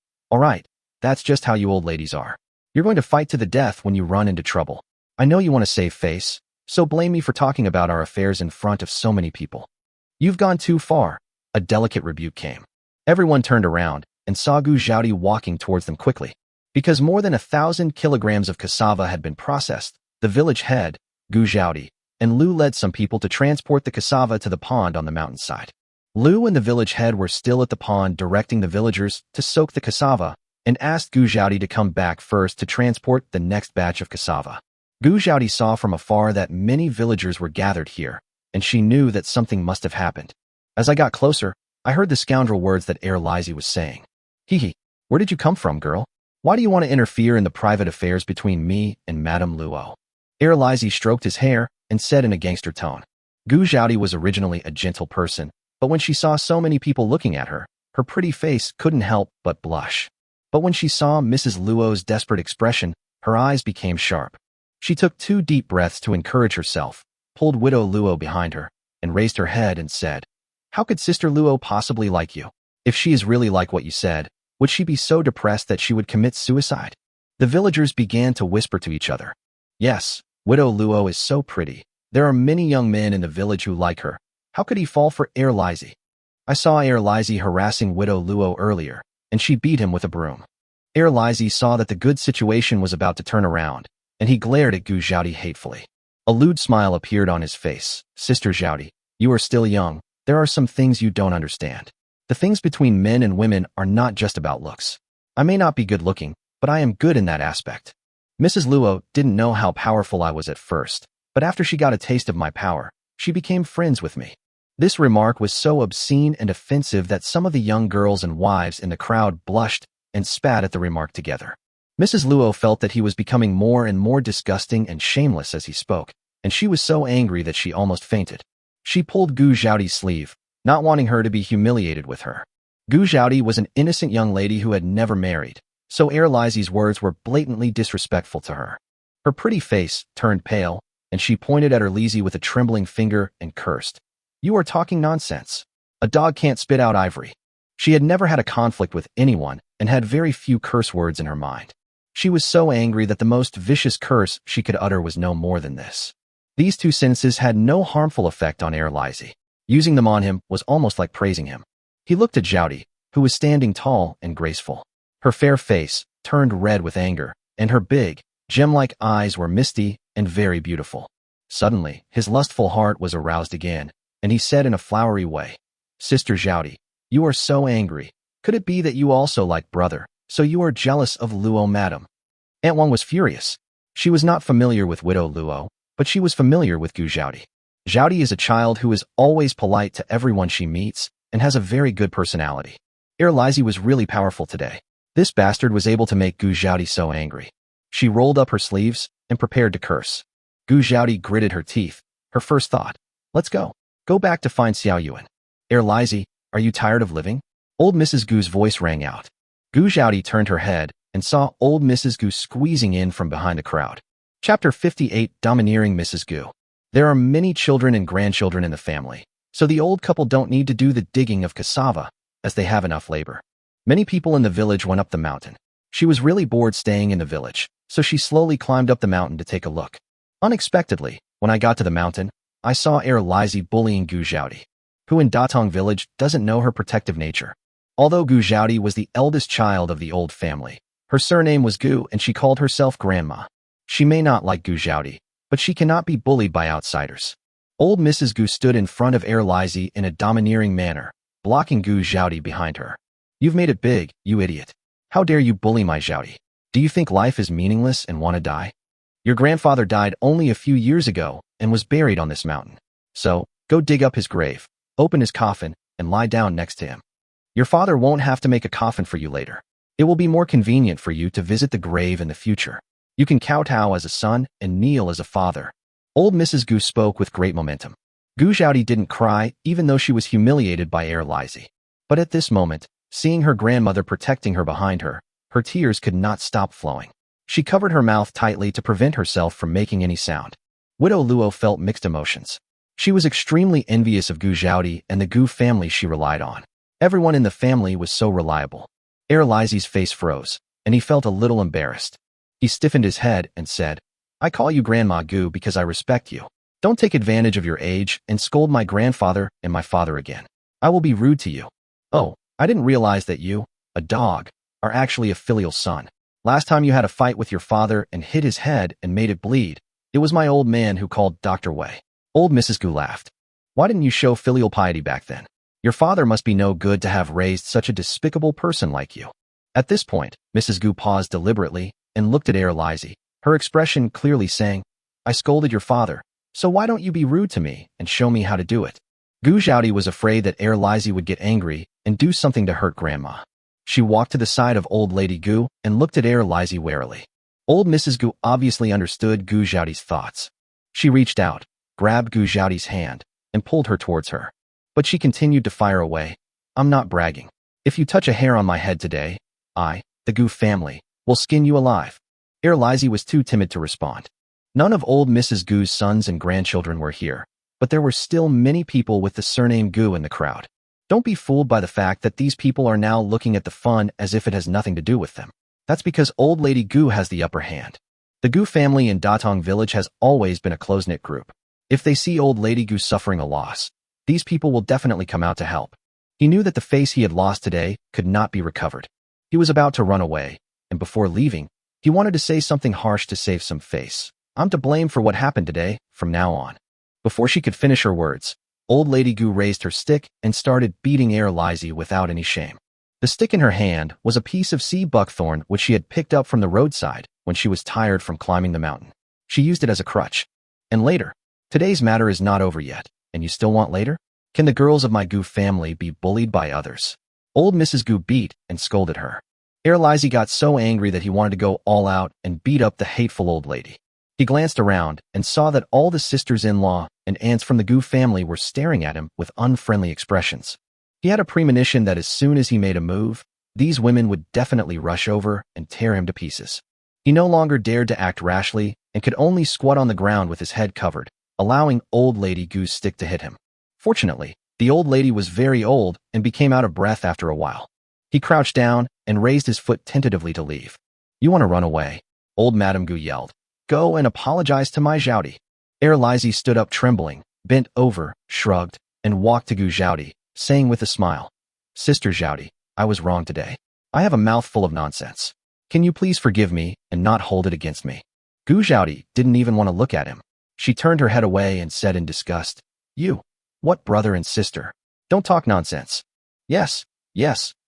that's just how you old ladies are. You're going to fight to the death when you run into trouble. I know you want to save face, so blame me for talking about our affairs in front of so many people. You've gone too far." A delicate rebuke came. Everyone turned around and saw Gu Zhaodi walking towards them quickly. Because more than 1,000 kilograms of cassava had been processed, the village head, Gu Zhaodi, and Lu led some people to transport the cassava to the pond on the mountainside. Lu and the village head were still at the pond directing the villagers to soak the cassava and asked Gu Zhaodi to come back first to transport the next batch of cassava. Gu Zhaodi saw from afar that many villagers were gathered here, and she knew that something must have happened. As I got closer, I heard the scoundrel words that Lizzie was saying. "Hee, where did you come from, girl? Why do you want to interfere in the private affairs between me and Madame Luo?" Lizzie stroked his hair and said in a gangster tone. Gu Zhaodi was originally a gentle person, but when she saw so many people looking at her, her pretty face couldn't help but blush. But when she saw Mrs. Luo's desperate expression, her eyes became sharp. She took 2 deep breaths to encourage herself, pulled Widow Luo behind her, and raised her head and said, "How could Sister Luo possibly like you? If she is really like what you said, would she be so depressed that she would commit suicide?" The villagers began to whisper to each other. "Yes, Widow Luo is so pretty. There are many young men in the village who like her. How could he fall for Lizzie? I saw Lizzie harassing Widow Luo earlier, and she beat him with a broom." Lizzie saw that the good situation was about to turn around, and he glared at Gu Zhaodi hatefully. A lewd smile appeared on his face. "Sister Zhaodi, you are still young. There are some things you don't understand. The things between men and women are not just about looks. I may not be good looking, but I am good in that aspect." Mrs. Luo didn't know how powerful I was at first, but after she got a taste of my power, she became friends with me. This remark was so obscene and offensive that some of the young girls and wives in the crowd blushed and spat at the remark together. Mrs. Luo felt that he was becoming more and more disgusting and shameless as he spoke, and she was so angry that she almost fainted. She pulled Gu Zhaodi's sleeve, not wanting her to be humiliated with her. Gu Zhaodi was an innocent young lady who had never married, so Lizzie's words were blatantly disrespectful to her. Her pretty face turned pale, and she pointed at Lizzie with a trembling finger and cursed. "You are talking nonsense. A dog can't spit out ivory." She had never had a conflict with anyone and had very few curse words in her mind. She was so angry that the most vicious curse she could utter was no more than this. These 2 sentences had no harmful effect on Lizzie. Using them on him was almost like praising him. He looked at Zhaodi, who was standing tall and graceful. Her fair face turned red with anger, and her big, gem-like eyes were misty and very beautiful. Suddenly, his lustful heart was aroused again, and he said in a flowery way, "Sister Zhaodi, you are so angry. Could it be that you also like brother, so you are jealous of Luo, madam?" Aunt Wang was furious. She was not familiar with Widow Luo, but she was familiar with Gu Zhaodi. Zhaodi is a child who is always polite to everyone she meets and has a very good personality. Lizzie was really powerful today. This bastard was able to make Gu Zhaodi so angry. She rolled up her sleeves and prepared to curse. Gu Zhaodi gritted her teeth. Her first thought, let's go. Go back to find Xiao Yuan. Lizzie, are you tired of living? Old Mrs. Gu's voice rang out. Gu Zhaodi turned her head and saw old Mrs. Gu squeezing in from behind the crowd. Chapter 58, Domineering Mrs. Gu. There are many children and grandchildren in the family, so the old couple don't need to do the digging of cassava, as they have enough labor. Many people in the village went up the mountain. She was really bored staying in the village, so she slowly climbed up the mountain to take a look. Unexpectedly, when I got to the mountain, I saw Lizzie bullying Gu Zhaodi, who in Datong village doesn't know her protective nature. Although Gu Zhaodi was the eldest child of the old family, her surname was Gu and she called herself Grandma. She may not like Gu Zhaodi, but she cannot be bullied by outsiders. Old Mrs. Gu stood in front of Lizzie in a domineering manner, blocking Gu Zhaodi behind her. You've made it big, you idiot. How dare you bully my Zhaodi? Do you think life is meaningless and want to die? Your grandfather died only a few years ago and was buried on this mountain. So, go dig up his grave, open his coffin, and lie down next to him. Your father won't have to make a coffin for you later. It will be more convenient for you to visit the grave in the future. You can kowtow as a son and kneel as a father. Old Mrs. Gu spoke with great momentum. Gu Zhaodi didn't cry even though she was humiliated by Lizzie. But at this moment, seeing her grandmother protecting her behind her, her tears could not stop flowing. She covered her mouth tightly to prevent herself from making any sound. Widow Luo felt mixed emotions. She was extremely envious of Gu Zhaodi and the Gu family she relied on. Everyone in the family was so reliable. Lizzie's face froze, and he felt a little embarrassed. He stiffened his head and said, I call you Grandma Gu because I respect you. Don't take advantage of your age and scold my grandfather and my father again. I will be rude to you. Oh, I didn't realize that you, a dog, are actually a filial son. Last time you had a fight with your father and hit his head and made it bleed, it was my old man who called Dr. Wei. Old Mrs. Gu laughed. Why didn't you show filial piety back then? Your father must be no good to have raised such a despicable person like you. At this point, Mrs. Gu paused deliberately and looked at Lizzie, her expression clearly saying, I scolded your father, so why don't you be rude to me and show me how to do it? Gu Zhaodi was afraid that Lizzie would get angry and do something to hurt Grandma. She walked to the side of Old Lady Gu and looked at Lizzie warily. Old Mrs. Gu obviously understood Gu Zhaodi's thoughts. She reached out, grabbed Gu Zhaodi's hand, and pulled her towards her. But she continued to fire away. I'm not bragging. If you touch a hair on my head today, I, the Gu family, will skin you alive. Lizzie was too timid to respond. None of old Mrs. Gu's sons and grandchildren were here, but there were still many people with the surname Gu in the crowd. Don't be fooled by the fact that these people are now looking at the fun as if it has nothing to do with them. That's because Old Lady Gu has the upper hand. The Gu family in Datong village has always been a close-knit group. If they see Old Lady Gu suffering a loss, these people will definitely come out to help. He knew that the face he had lost today could not be recovered. He was about to run away, and before leaving, he wanted to say something harsh to save some face. I'm to blame for what happened today, from now on. Before she could finish her words, Old Lady Gu raised her stick and started beating Lizzie without any shame. The stick in her hand was a piece of sea buckthorn which she had picked up from the roadside when she was tired from climbing the mountain. She used it as a crutch. And later, today's matter is not over yet, and you still want later? Can the girls of my Gu family be bullied by others? Old Mrs. Gu beat and scolded her. Lizzie got so angry that he wanted to go all out and beat up the hateful old lady. He glanced around and saw that all the sisters-in-law and aunts from the Gu family were staring at him with unfriendly expressions. He had a premonition that as soon as he made a move, these women would definitely rush over and tear him to pieces. He no longer dared to act rashly and could only squat on the ground with his head covered, allowing Old Lady Gu's stick to hit him. Fortunately, the old lady was very old and became out of breath after a while. He crouched down and raised his foot tentatively to leave. You want to run away? Old Madame Gu yelled. Go and apologize to my Zhaodi. Lizzie stood up trembling, bent over, shrugged, and walked to Gu Zhaodi, saying with a smile, Sister Zhaodi, I was wrong today. I have a mouth full of nonsense. Can you please forgive me and not hold it against me? Gu Zhaodi didn't even want to look at him. She turned her head away and said in disgust, You, what brother and sister? Don't talk nonsense. Yes,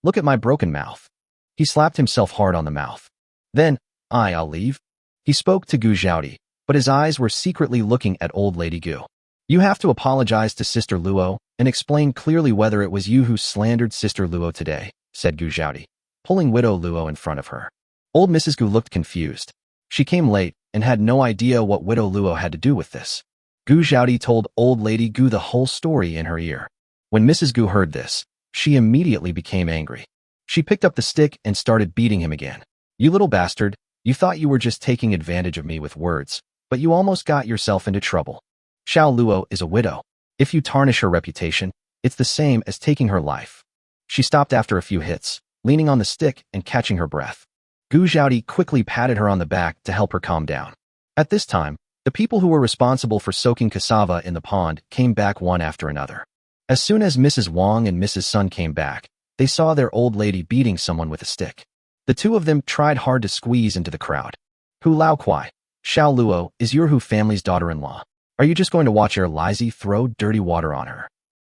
look at my broken mouth. He slapped himself hard on the mouth. Then, I'll leave. He spoke to Gu Zhaodi, but his eyes were secretly looking at Old Lady Gu. You have to apologize to Sister Luo and explain clearly whether it was you who slandered Sister Luo today, said Gu Zhaodi, pulling Widow Luo in front of her. Old Mrs. Gu looked confused. She came late and had no idea what Widow Luo had to do with this. Gu Zhaodi told Old Lady Gu the whole story in her ear. When Mrs. Gu heard this, she immediately became angry. She picked up the stick and started beating him again. You little bastard, you thought you were just taking advantage of me with words, but you almost got yourself into trouble. Xiao Luo is a widow. If you tarnish her reputation, it's the same as taking her life. She stopped after a few hits, leaning on the stick and catching her breath. Gu Zhaodi quickly patted her on the back to help her calm down. At this time, the people who were responsible for soaking cassava in the pond came back one after another. As soon as Mrs. Wang and Mrs. Sun came back, they saw their old lady beating someone with a stick. The two of them tried hard to squeeze into the crowd. Hu Lao Kuai, Xiao Luo is your Hu family's daughter-in-law. Are you just going to watch Er Lizzie throw dirty water on her?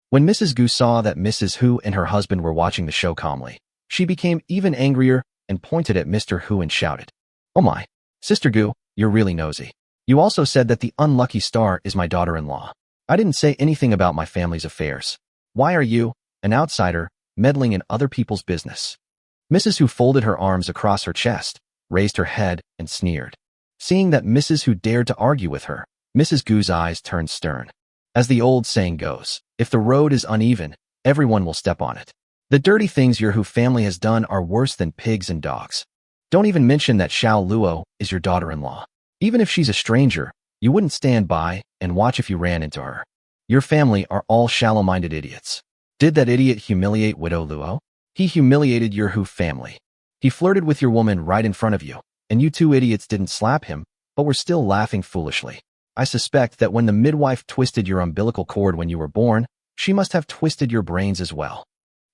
When Mrs. Gu saw that Mrs. Hu and her husband were watching the show calmly, she became even angrier and pointed at Mr. Hu and shouted, "Oh my, Sister Gu, you're really nosy. You also said that the unlucky star is my daughter-in-law. I didn't say anything about my family's affairs. Why are you, an outsider, meddling in other people's business?" Mrs. Hu folded her arms across her chest, raised her head, and sneered. Seeing that Mrs. Hu dared to argue with her, Mrs. Gu's eyes turned stern. As the old saying goes, if the road is uneven, everyone will step on it. The dirty things your Hu family has done are worse than pigs and dogs. Don't even mention that Xiao Luo is your daughter-in-law. Even if she's a stranger, you wouldn't stand by and watch if you ran into her. Your family are all shallow-minded idiots. Did that idiot humiliate Widow Luo? He humiliated your Hu family. He flirted with your woman right in front of you, and you two idiots didn't slap him, but were still laughing foolishly. I suspect that when the midwife twisted your umbilical cord when you were born, she must have twisted your brains as well.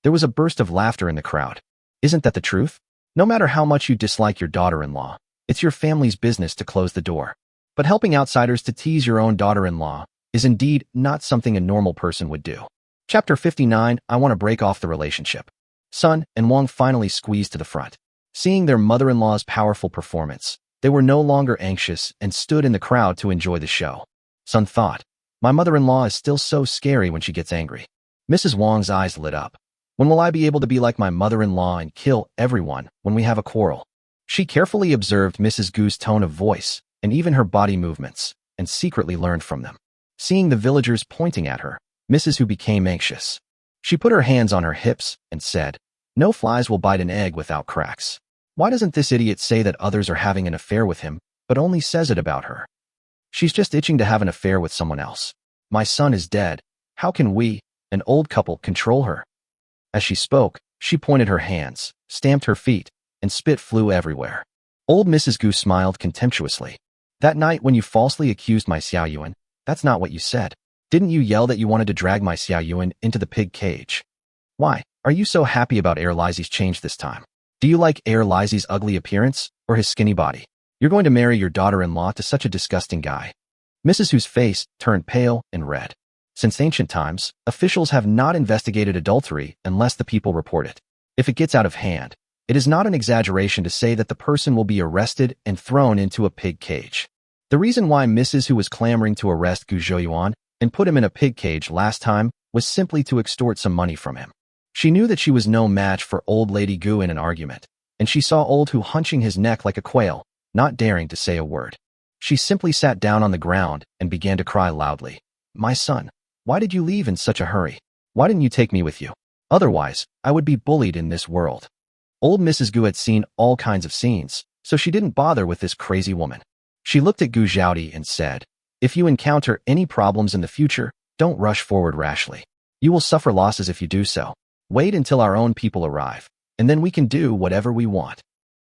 There was a burst of laughter in the crowd. Isn't that the truth? No matter how much you dislike your daughter-in-law, it's your family's business to close the door. But helping outsiders to tease your own daughter-in-law is indeed not something a normal person would do. Chapter 59, I want to break off the relationship. Sun and Wang finally squeezed to the front. Seeing their mother-in-law's powerful performance, they were no longer anxious and stood in the crowd to enjoy the show. Sun thought, my mother-in-law is still so scary when she gets angry. Mrs. Wang's eyes lit up. When will I be able to be like my mother-in-law and kill everyone when we have a quarrel? She carefully observed Mrs. Gu's tone of voice and even her body movements, and secretly learned from them. Seeing the villagers pointing at her, Mrs. Hu became anxious. She put her hands on her hips and said, no flies will bite an egg without cracks. Why doesn't this idiot say that others are having an affair with him, but only says it about her? She's just itching to have an affair with someone else. My son is dead. How can we, an old couple, control her? As she spoke, she pointed her hands, stamped her feet, and spit flew everywhere. Old Mrs. Gu smiled contemptuously. That night when you falsely accused my Xiao Yuan, that's not what you said. Didn't you yell that you wanted to drag my Xiao Yuan into the pig cage? Why, are you so happy about Er Lizie's change this time? Do you like Er Lizie's ugly appearance, or his skinny body? You're going to marry your daughter-in-law to such a disgusting guy. Mrs. Hu's face turned pale and red. Since ancient times, officials have not investigated adultery unless the people report it. If it gets out of hand, it is not an exaggeration to say that the person will be arrested and thrown into a pig cage. The reason why Mrs. Hu was clamoring to arrest Gu Zhouyuan and put him in a pig cage last time was simply to extort some money from him. She knew that she was no match for old Lady Gu in an argument, and she saw old Hu hunching his neck like a quail, not daring to say a word. She simply sat down on the ground and began to cry loudly. My son, why did you leave in such a hurry? Why didn't you take me with you? Otherwise, I would be bullied in this world. Old Mrs. Gu had seen all kinds of scenes, so she didn't bother with this crazy woman. She looked at Gu Zhaodi and said, if you encounter any problems in the future, don't rush forward rashly. You will suffer losses if you do so. Wait until our own people arrive, and then we can do whatever we want.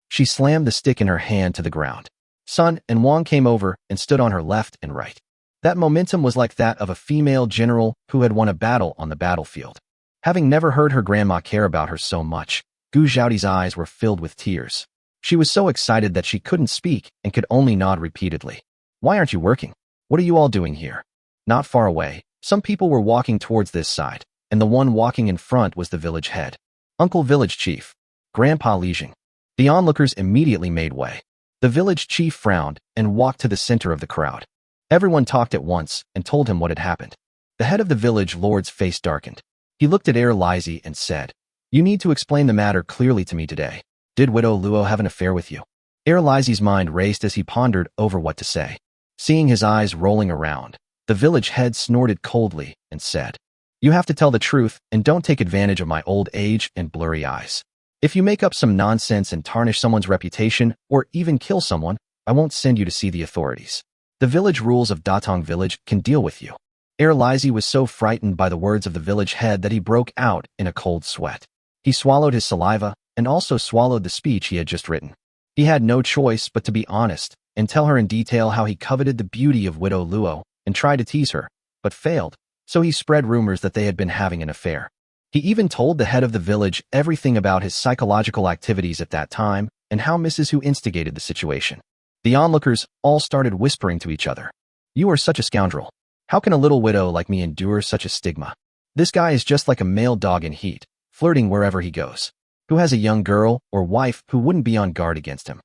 She slammed the stick in her hand to the ground. Sun and Wang came over and stood on her left and right. That momentum was like that of a female general who had won a battle on the battlefield. Having never heard her grandma care about her so much, Gu Zhaodi's eyes were filled with tears. She was so excited that she couldn't speak and could only nod repeatedly. Why aren't you working? What are you all doing here? Not far away, some people were walking towards this side, and the one walking in front was the village head. Uncle Village Chief, Grandpa Lijing. The onlookers immediately made way. The village chief frowned and walked to the center of the crowd. Everyone talked at once and told him what had happened. The head of the village lord's face darkened. He looked at Er Lizzie and said, You need to explain the matter clearly to me today. Did Widow Luo have an affair with you? Lizzie's mind raced as he pondered over what to say. Seeing his eyes rolling around, the village head snorted coldly and said, "You have to tell the truth and don't take advantage of my old age and blurry eyes. If you make up some nonsense and tarnish someone's reputation or even kill someone, I won't send you to see the authorities. The village rules of Datong village can deal with you." Lizzie was so frightened by the words of the village head that he broke out in a cold sweat. He swallowed his saliva and also swallowed the speech he had just written. He had no choice but to be honest and tell her in detail how he coveted the beauty of Widow Luo and tried to tease her, but failed, so he spread rumors that they had been having an affair. He even told the head of the village everything about his psychological activities at that time and how Mrs. Hu instigated the situation. The onlookers all started whispering to each other, "You are such a scoundrel. How can a little widow like me endure such a stigma? This guy is just like a male dog in heat, flirting wherever he goes. Who has a young girl or wife who wouldn't be on guard against him?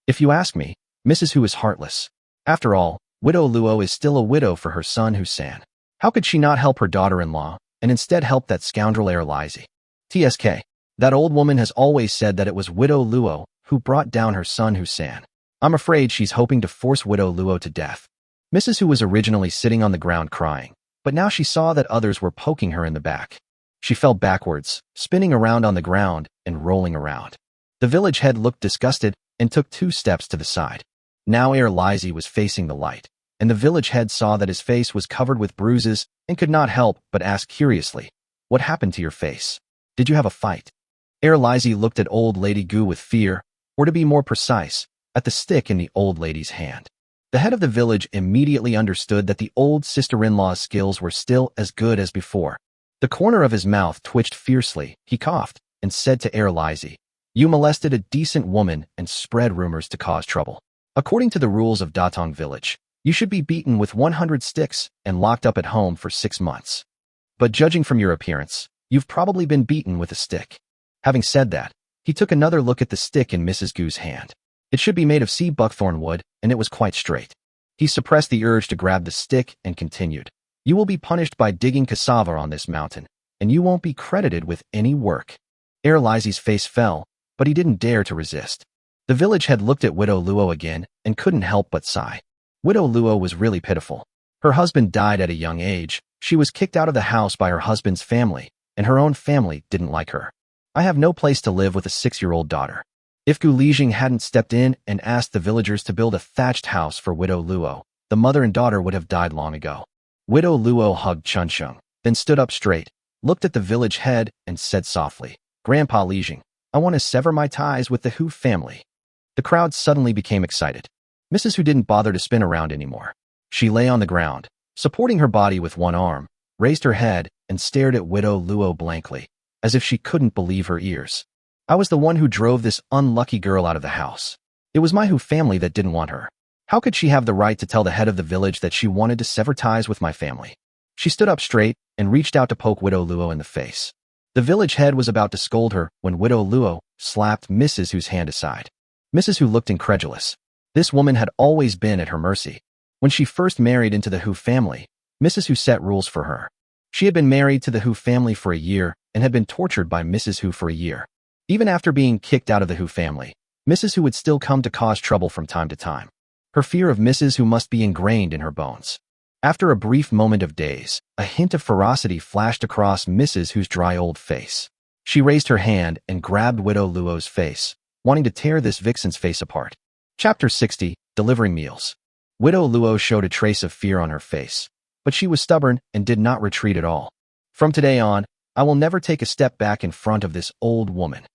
If you ask me, Mrs. Hu is heartless. After all, Widow Luo is still a widow for her son Husan. How could she not help her daughter-in-law and instead help that scoundrel Lizzie? TSK. That old woman has always said that it was Widow Luo who brought down her son Husan. I'm afraid she's hoping to force Widow Luo to death." Mrs. Hu was originally sitting on the ground crying, but now she saw that others were poking her in the back. She fell backwards, spinning around on the ground and rolling around. The village head looked disgusted and took 2 steps to the side. Now Lizzie was facing the light, and the village head saw that his face was covered with bruises and could not help but ask curiously, "What happened to your face? Did you have a fight?" Lizzie looked at old lady Gu with fear, or to be more precise, at the stick in the old lady's hand. The head of the village immediately understood that the old sister-in-law's skills were still as good as before. The corner of his mouth twitched fiercely, he coughed, and said to Lizzie, "You molested a decent woman and spread rumors to cause trouble. According to the rules of Datong village, you should be beaten with 100 sticks and locked up at home for 6 months. But judging from your appearance, you've probably been beaten with a stick." Having said that, he took another look at the stick in Mrs. Gu's hand. It should be made of sea buckthorn wood, and it was quite straight. He suppressed the urge to grab the stick and continued, "You will be punished by digging cassava on this mountain, and you won't be credited with any work." Lizzie's face fell, but he didn't dare to resist. The village had looked at Widow Luo again and couldn't help but sigh. Widow Luo was really pitiful. Her husband died at a young age, she was kicked out of the house by her husband's family, and her own family didn't like her. "I have no place to live with a 6-year-old daughter." If Gu Lijing hadn't stepped in and asked the villagers to build a thatched house for Widow Luo, the mother and daughter would have died long ago. Widow Luo hugged Chunsheng, then stood up straight, looked at the village head, and said softly, "Grandpa Lijing, I want to sever my ties with the Hu family." The crowd suddenly became excited. Mrs. Hu didn't bother to spin around anymore. She lay on the ground, supporting her body with one arm, raised her head, and stared at Widow Luo blankly, as if she couldn't believe her ears. "I was the one who drove this unlucky girl out of the house. It was my Hu family that didn't want her. How could she have the right to tell the head of the village that she wanted to sever ties with my family?" She stood up straight and reached out to poke Widow Luo in the face. The village head was about to scold her when Widow Luo slapped Mrs. Hu's hand aside. Mrs. Hu looked incredulous. This woman had always been at her mercy. When she first married into the Hu family, Mrs. Hu set rules for her. She had been married to the Hu family for a year and had been tortured by Mrs. Hu for a year. Even after being kicked out of the Hu family, Mrs. Hu would still come to cause trouble from time to time. Her fear of Mrs. Hu must be ingrained in her bones. After a brief moment of daze, a hint of ferocity flashed across Mrs. Hu's dry old face. She raised her hand and grabbed Widow Luo's face, wanting to tear this vixen's face apart. Chapter 60, Delivering Meals. Widow Luo showed a trace of fear on her face, but she was stubborn and did not retreat at all. "From today on, I will never take a step back in front of this old woman."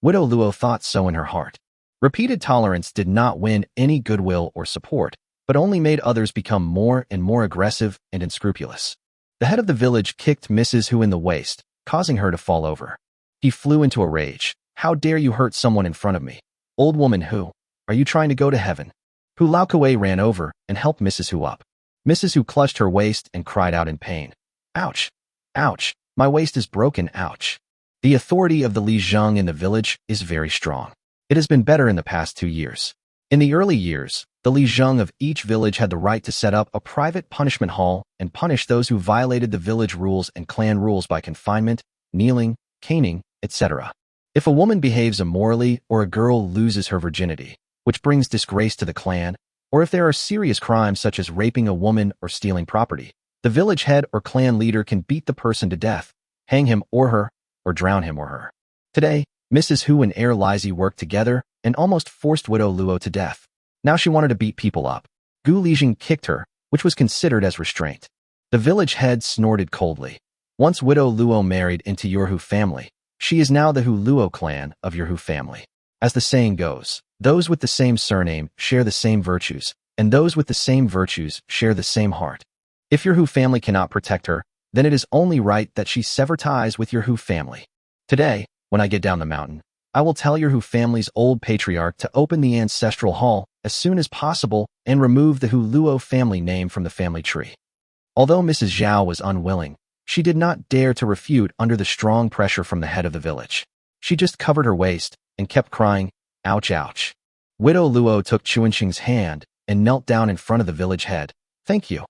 Widow Luo thought so in her heart. Repeated tolerance did not win any goodwill or support, but only made others become more and more aggressive and unscrupulous. The head of the village kicked Mrs. Hu in the waist, causing her to fall over. He flew into a rage. "How dare you hurt someone in front of me? Old woman Hu, are you trying to go to heaven?" Hu Laokuei ran over and helped Mrs. Hu up. Mrs. Hu clutched her waist and cried out in pain. "Ouch! Ouch! My waist is broken, ouch." The authority of the Li Zheng in the village is very strong. It has been better in the past 2 years. In the early years, the Li Zheng of each village had the right to set up a private punishment hall and punish those who violated the village rules and clan rules by confinement, kneeling, caning, etc. If a woman behaves immorally or a girl loses her virginity, which brings disgrace to the clan, or if there are serious crimes such as raping a woman or stealing property, the village head or clan leader can beat the person to death, hang him or her, or drown him or her. Today, Mrs. Hu and Heir Lizzie worked together and almost forced Widow Luo to death. Now she wanted to beat people up. Gu Lijing kicked her, which was considered as restraint. The village head snorted coldly. Once Widow Luo married into your Hu family, she is now the Hu Luo clan of your Hu family. As the saying goes, those with the same surname share the same virtues, and those with the same virtues share the same heart. If your Hu family cannot protect her, then it is only right that she sever ties with your Hu family. Today, when I get down the mountain, I will tell your Hu family's old patriarch to open the ancestral hall as soon as possible and remove the Hu Luo family name from the family tree. Although Mrs. Zhao was unwilling, she did not dare to refute under the strong pressure from the head of the village. She just covered her waist and kept crying, ouch, ouch. Widow Luo took Chuanqing's hand and knelt down in front of the village head. Thank you,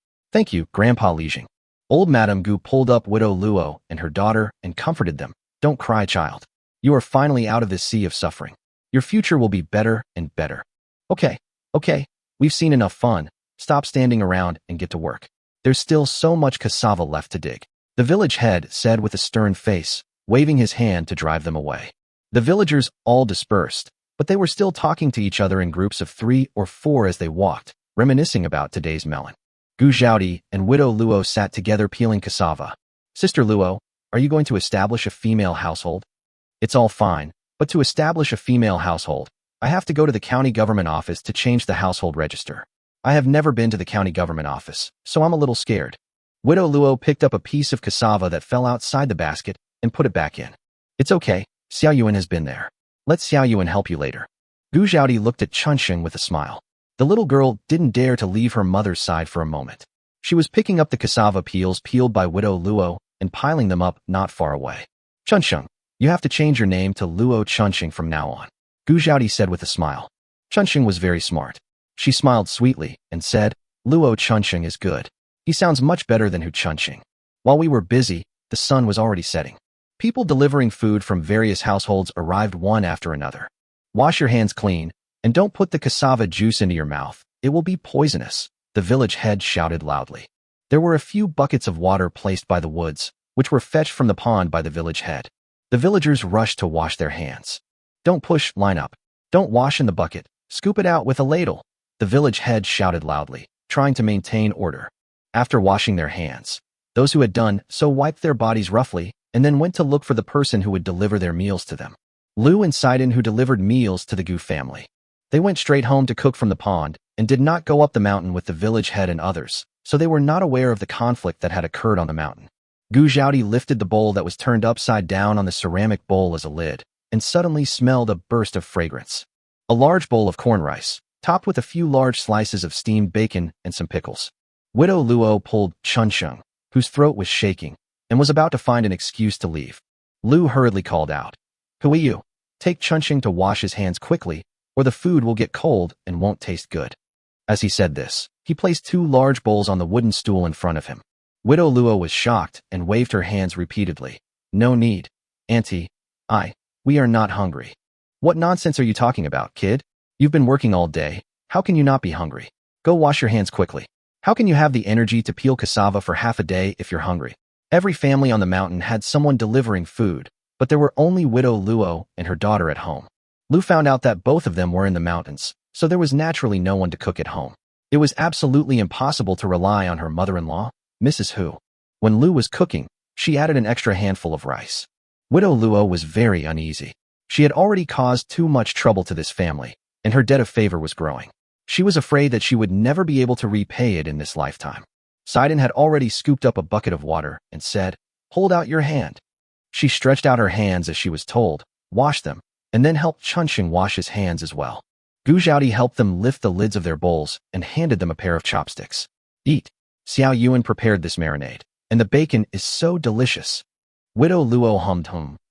Grandpa Lijing. Old Madame Gu pulled up Widow Luo and her daughter and comforted them. Don't cry, child. You are finally out of this sea of suffering. Your future will be better and better. Okay, we've seen enough fun. Stop standing around and get to work. There's still so much cassava left to dig. The village head said with a stern face, waving his hand to drive them away. The villagers all dispersed, but they were still talking to each other in groups of 3 or 4 as they walked, reminiscing about today's melon. Gu Zhaodi and Widow Luo sat together peeling cassava. Sister Luo, are you going to establish a female household? It's all fine, but to establish a female household, I have to go to the county government office to change the household register. I have never been to the county government office, so I'm a little scared. Widow Luo picked up a piece of cassava that fell outside the basket and put it back in. It's okay, Xiao Yuan has been there. Let Xiao Yuan help you later. Gu Zhaodi looked at Chunxing with a smile. The little girl didn't dare to leave her mother's side for a moment. She was picking up the cassava peels peeled by Widow Luo and piling them up not far away. Chunxing, you have to change your name to Luo Chunxing from now on, Gu Zhaodi said with a smile. Chunxing was very smart. She smiled sweetly and said, Luo Chunxing is good. He sounds much better than Hu Chunxing. While we were busy, the sun was already setting. People delivering food from various households arrived one after another. Wash your hands clean, and don't put the cassava juice into your mouth. It will be poisonous, the village head shouted loudly. There were a few buckets of water placed by the woods, which were fetched from the pond by the village head. The villagers rushed to wash their hands. Don't push, line up. Don't wash in the bucket. Scoop it out with a ladle, the village head shouted loudly, trying to maintain order. After washing their hands, those who had done so wiped their bodies roughly and then went to look for the person who would deliver their meals to them. Lu and Sidon who delivered meals to the Gu family. They went straight home to cook from the pond and did not go up the mountain with the village head and others, so they were not aware of the conflict that had occurred on the mountain. Gu Zhaodi lifted the bowl that was turned upside down on the ceramic bowl as a lid and suddenly smelled a burst of fragrance. A large bowl of corn rice, topped with a few large slices of steamed bacon and some pickles. Widow Luo pulled Chunxing, whose throat was shaking, and was about to find an excuse to leave. Lu hurriedly called out, Huiyu, take Chunxing to wash his hands quickly, or the food will get cold and won't taste good. As he said this, he placed 2 large bowls on the wooden stool in front of him. Widow Luo was shocked and waved her hands repeatedly. No need, Auntie. We are not hungry. What nonsense are you talking about, kid? You've been working all day. How can you not be hungry? Go wash your hands quickly. How can you have the energy to peel cassava for half a day if you're hungry? Every family on the mountain had someone delivering food, but there were only Widow Luo and her daughter at home. Lu found out that both of them were in the mountains, so there was naturally no one to cook at home. It was absolutely impossible to rely on her mother-in-law, Mrs. Hu. When Lu was cooking, she added an extra handful of rice. Widow Luo was very uneasy. She had already caused too much trouble to this family, and her debt of favor was growing. She was afraid that she would never be able to repay it in this lifetime. Sidon had already scooped up a bucket of water and said, Hold out your hand. She stretched out her hands as she was told, washed them, and then helped Chunxing wash his hands as well. Gu Zhaodi helped them lift the lids of their bowls and handed them a pair of chopsticks. Eat. Xiao Yuan prepared this marinade, and the bacon is so delicious. Widow Luo hummed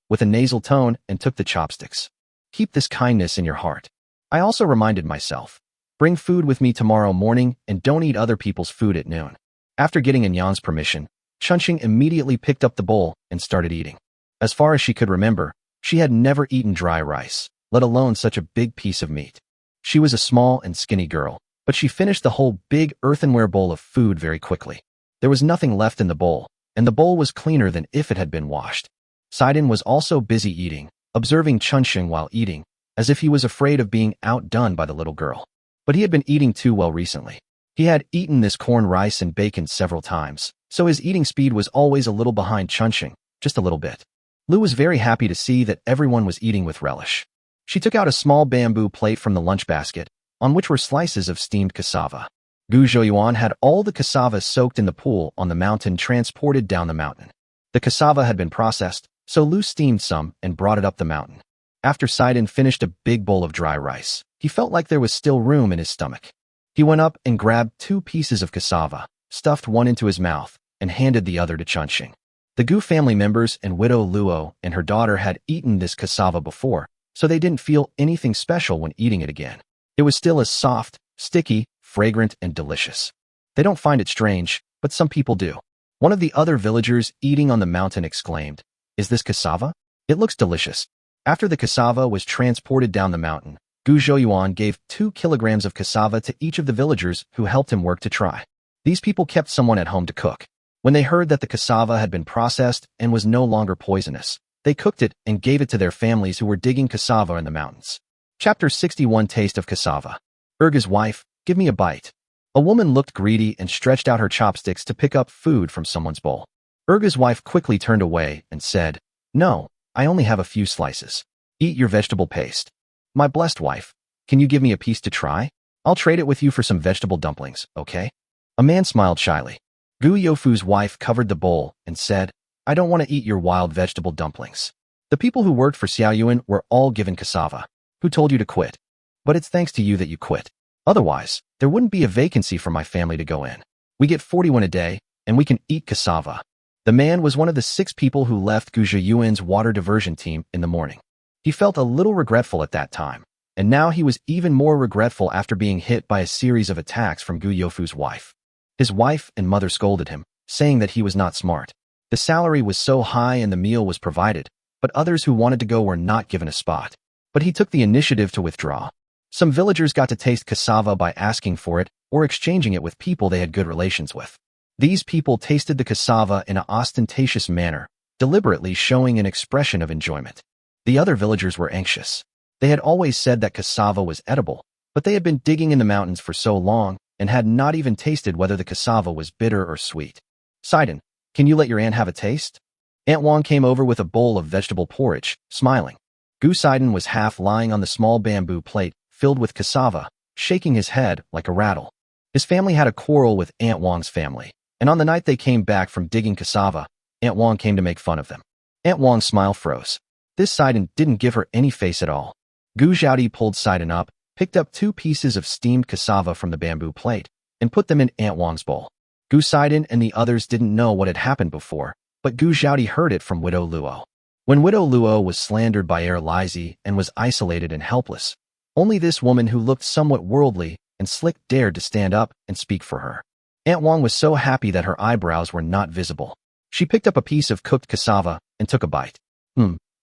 with a nasal tone and took the chopsticks. Keep this kindness in your heart. I also reminded myself, bring food with me tomorrow morning and don't eat other people's food at noon. After getting Yan's permission, Chunxing immediately picked up the bowl and started eating. As far as she could remember, She had never eaten dry rice, let alone such a big piece of meat. She was a small and skinny girl, but she finished the whole big earthenware bowl of food very quickly. There was nothing left in the bowl, and the bowl was cleaner than if it had been washed. Sidon was also busy eating, observing Chunxing while eating, as if he was afraid of being outdone by the little girl. But he had been eating too well recently. He had eaten this corn, rice, and bacon several times, so his eating speed was always a little behind Chunxing, just a little bit. Lu was very happy to see that everyone was eating with relish. She took out a small bamboo plate from the lunch basket, on which were slices of steamed cassava. Gu Zhouyuan had all the cassava soaked in the pool on the mountain transported down the mountain. The cassava had been processed, so Lu steamed some and brought it up the mountain. After Sidon finished a big bowl of dry rice, he felt like there was still room in his stomach. He went up and grabbed 2 pieces of cassava, stuffed one into his mouth, and handed the other to Chunxing. The Gu family members and widow Luo and her daughter had eaten this cassava before, so they didn't feel anything special when eating it again. It was still as soft, sticky, fragrant, and delicious. They don't find it strange, but some people do. One of the other villagers eating on the mountain exclaimed, "Is this cassava? It looks delicious." After the cassava was transported down the mountain, Gu Zhouyuan gave 2 kilograms of cassava to each of the villagers who helped him work to try. These people kept someone at home to cook. When they heard that the cassava had been processed and was no longer poisonous, they cooked it and gave it to their families who were digging cassava in the mountains. Chapter 61 Taste of Cassava. Urga's wife, give me a bite. A woman looked greedy and stretched out her chopsticks to pick up food from someone's bowl. Urga's wife quickly turned away and said, "No, I only have a few slices. Eat your vegetable paste." "My blessed wife, can you give me a piece to try? I'll trade it with you for some vegetable dumplings, okay?" A man smiled shyly. Gu Youfu's wife covered the bowl and said, "I don't want to eat your wild vegetable dumplings." The people who worked for Xiaoyuan were all given cassava. "Who told you to quit? But it's thanks to you that you quit. Otherwise, there wouldn't be a vacancy for my family to go in. We get 41 a day, and we can eat cassava." The man was one of the 6 people who left Gu Zhouyuan's water diversion team in the morning. He felt a little regretful at that time, and now he was even more regretful after being hit by a series of attacks from Gu Youfu's wife. His wife and mother scolded him, saying that he was not smart. The salary was so high and the meal was provided, but others who wanted to go were not given a spot. But he took the initiative to withdraw. Some villagers got to taste cassava by asking for it or exchanging it with people they had good relations with. These people tasted the cassava in an ostentatious manner, deliberately showing an expression of enjoyment. The other villagers were anxious. They had always said that cassava was edible, but they had been digging in the mountains for so long and had not even tasted whether the cassava was bitter or sweet. "Sidon, can you let your aunt have a taste?" Aunt Wang came over with a bowl of vegetable porridge, smiling. Gu Sidon was half lying on the small bamboo plate filled with cassava, shaking his head like a rattle. His family had a quarrel with Aunt Wang's family, and on the night they came back from digging cassava, Aunt Wang came to make fun of them. Aunt Wang's smile froze. This Sidon didn't give her any face at all. Gu Zhaodi pulled Sidon up, picked up 2 pieces of steamed cassava from the bamboo plate, and put them in Aunt Wang's bowl. Gu Sidon and the others didn't know what had happened before, but Gu Zhaodi heard it from Widow Luo. When Widow Luo was slandered by Lizzie and was isolated and helpless, only this woman who looked somewhat worldly and slick dared to stand up and speak for her. Aunt Wang was so happy that her eyebrows were not visible. She picked up a piece of cooked cassava and took a bite.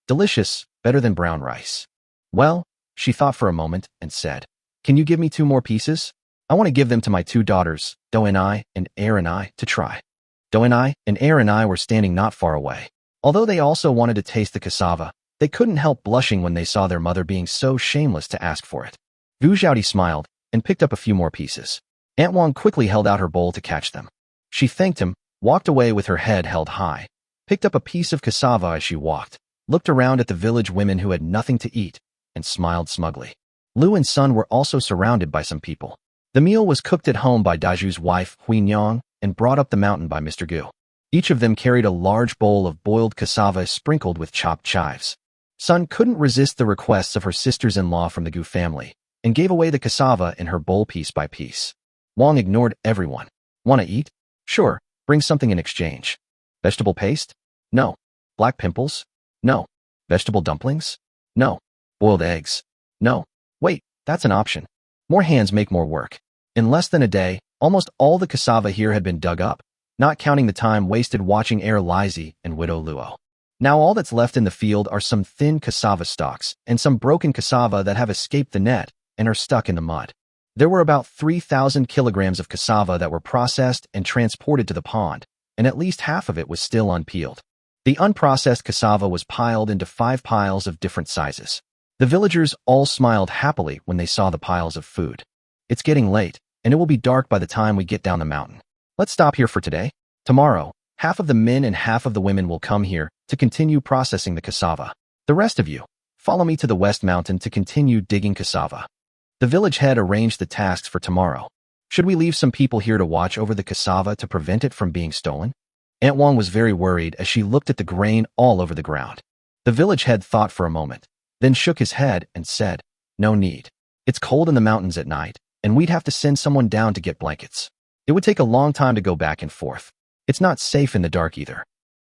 Delicious, better than brown rice. "Well," she thought for a moment and said, "Can you give me 2 more pieces? I want to give them to my 2 daughters, Do-en-I and Er-en-I, to try." Do-en-I and Er-en-I were standing not far away. Although they also wanted to taste the cassava, they couldn't help blushing when they saw their mother being so shameless to ask for it. Gu Zhaodi smiled and picked up a few more pieces. Aunt Wang quickly held out her bowl to catch them. She thanked him, walked away with her head held high, picked up a piece of cassava as she walked, looked around at the village women who had nothing to eat, and smiled smugly. Lu and Sun were also surrounded by some people. The meal was cooked at home by Daju's wife, Huinyang, and brought up the mountain by Mr. Gu. Each of them carried a large bowl of boiled cassava sprinkled with chopped chives. Sun couldn't resist the requests of her sisters-in-law from the Gu family, and gave away the cassava in her bowl piece by piece. Wang ignored everyone. "Want to eat? Sure, bring something in exchange." "Vegetable paste? No." "Black pimples? No." "Vegetable dumplings? No." "Boiled eggs? No." "Wait, that's an option. More hands make more work." In less than a day, almost all the cassava here had been dug up, not counting the time wasted watching Lizzie and Widow Luo. Now all that's left in the field are some thin cassava stalks and some broken cassava that have escaped the net and are stuck in the mud. There were about 3,000 kilograms of cassava that were processed and transported to the pond, and at least half of it was still unpeeled. The unprocessed cassava was piled into 5 piles of different sizes. The villagers all smiled happily when they saw the piles of food. It's getting late, and it will be dark by the time we get down the mountain. Let's stop here for today. Tomorrow, half of the men and half of the women will come here to continue processing the cassava. The rest of you, follow me to the West Mountain to continue digging cassava. The village head arranged the tasks for tomorrow. Should we leave some people here to watch over the cassava to prevent it from being stolen? Aunt Wong was very worried as she looked at the grain all over the ground. The village head thought for a moment, then shook his head and said, "No need. It's cold in the mountains at night, and we'd have to send someone down to get blankets. It would take a long time to go back and forth. It's not safe in the dark either.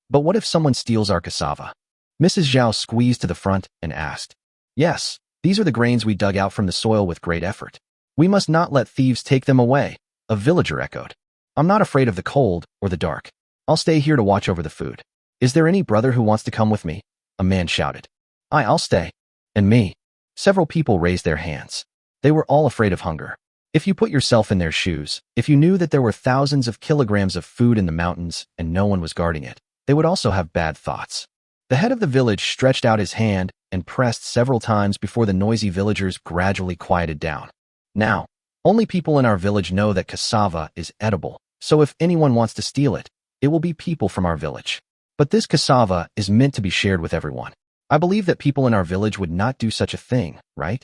But what if someone steals our cassava?" Mrs. Zhao squeezed to the front and asked, "Yes, these are the grains we dug out from the soil with great effort. We must not let thieves take them away," a villager echoed. "I'm not afraid of the cold or the dark. I'll stay here to watch over the food." "Is there any brother who wants to come with me?" a man shouted. I'll stay." "And me." Several people raised their hands. They were all afraid of hunger. If you put yourself in their shoes, if you knew that there were thousands of kilograms of food in the mountains and no one was guarding it, they would also have bad thoughts. The head of the village stretched out his hand and pressed several times before the noisy villagers gradually quieted down. "Now, only people in our village know that cassava is edible, so if anyone wants to steal it, it will be people from our village. But this cassava is meant to be shared with everyone. I believe that people in our village would not do such a thing, right?"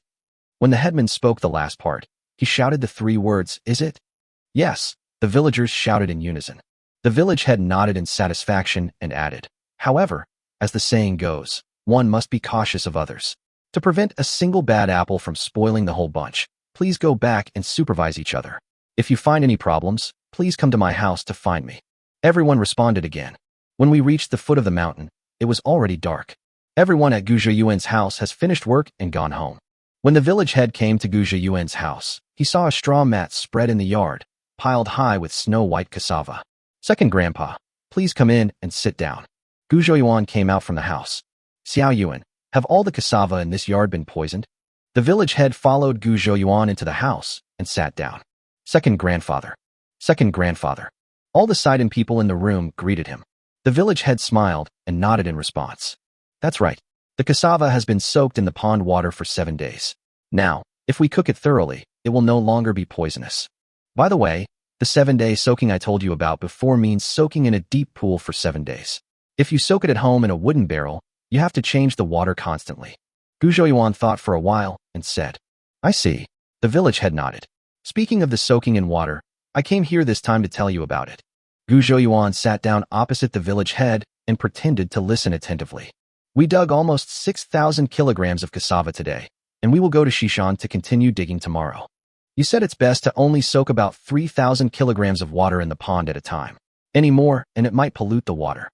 When the headman spoke the last part, he shouted the 3 words, "Is it?" "Yes," the villagers shouted in unison. The village head nodded in satisfaction and added, "However, as the saying goes, one must be cautious of others. To prevent a single bad apple from spoiling the whole bunch, please go back and supervise each other. If you find any problems, please come to my house to find me." Everyone responded again. When we reached the foot of the mountain, it was already dark. Everyone at Gu Zhiyuan's house has finished work and gone home. When the village head came to Gu Zhiyuan's house, he saw a straw mat spread in the yard, piled high with snow-white cassava. "Second grandpa, please come in and sit down." Gu Zhiyuan came out from the house. "Xiao Yuan, have all the cassava in this yard been poisoned?" The village head followed Gu Zhiyuan into the house and sat down. "Second grandfather. Second grandfather." All the Sidon people in the room greeted him. The village head smiled and nodded in response. "That's right. The cassava has been soaked in the pond water for 7 days. Now, if we cook it thoroughly, it will no longer be poisonous. By the way, the 7-day soaking I told you about before means soaking in a deep pool for 7 days. If you soak it at home in a wooden barrel, you have to change the water constantly." Gu Zhiyuan thought for a while and said, "I see." The village head nodded. "Speaking of the soaking in water, I came here this time to tell you about it." Gu Zhiyuan sat down opposite the village head and pretended to listen attentively. "We dug almost 6,000 kilograms of cassava today, and we will go to Shishan to continue digging tomorrow. You said it's best to only soak about 3,000 kilograms of water in the pond at a time. Any more, and it might pollute the water.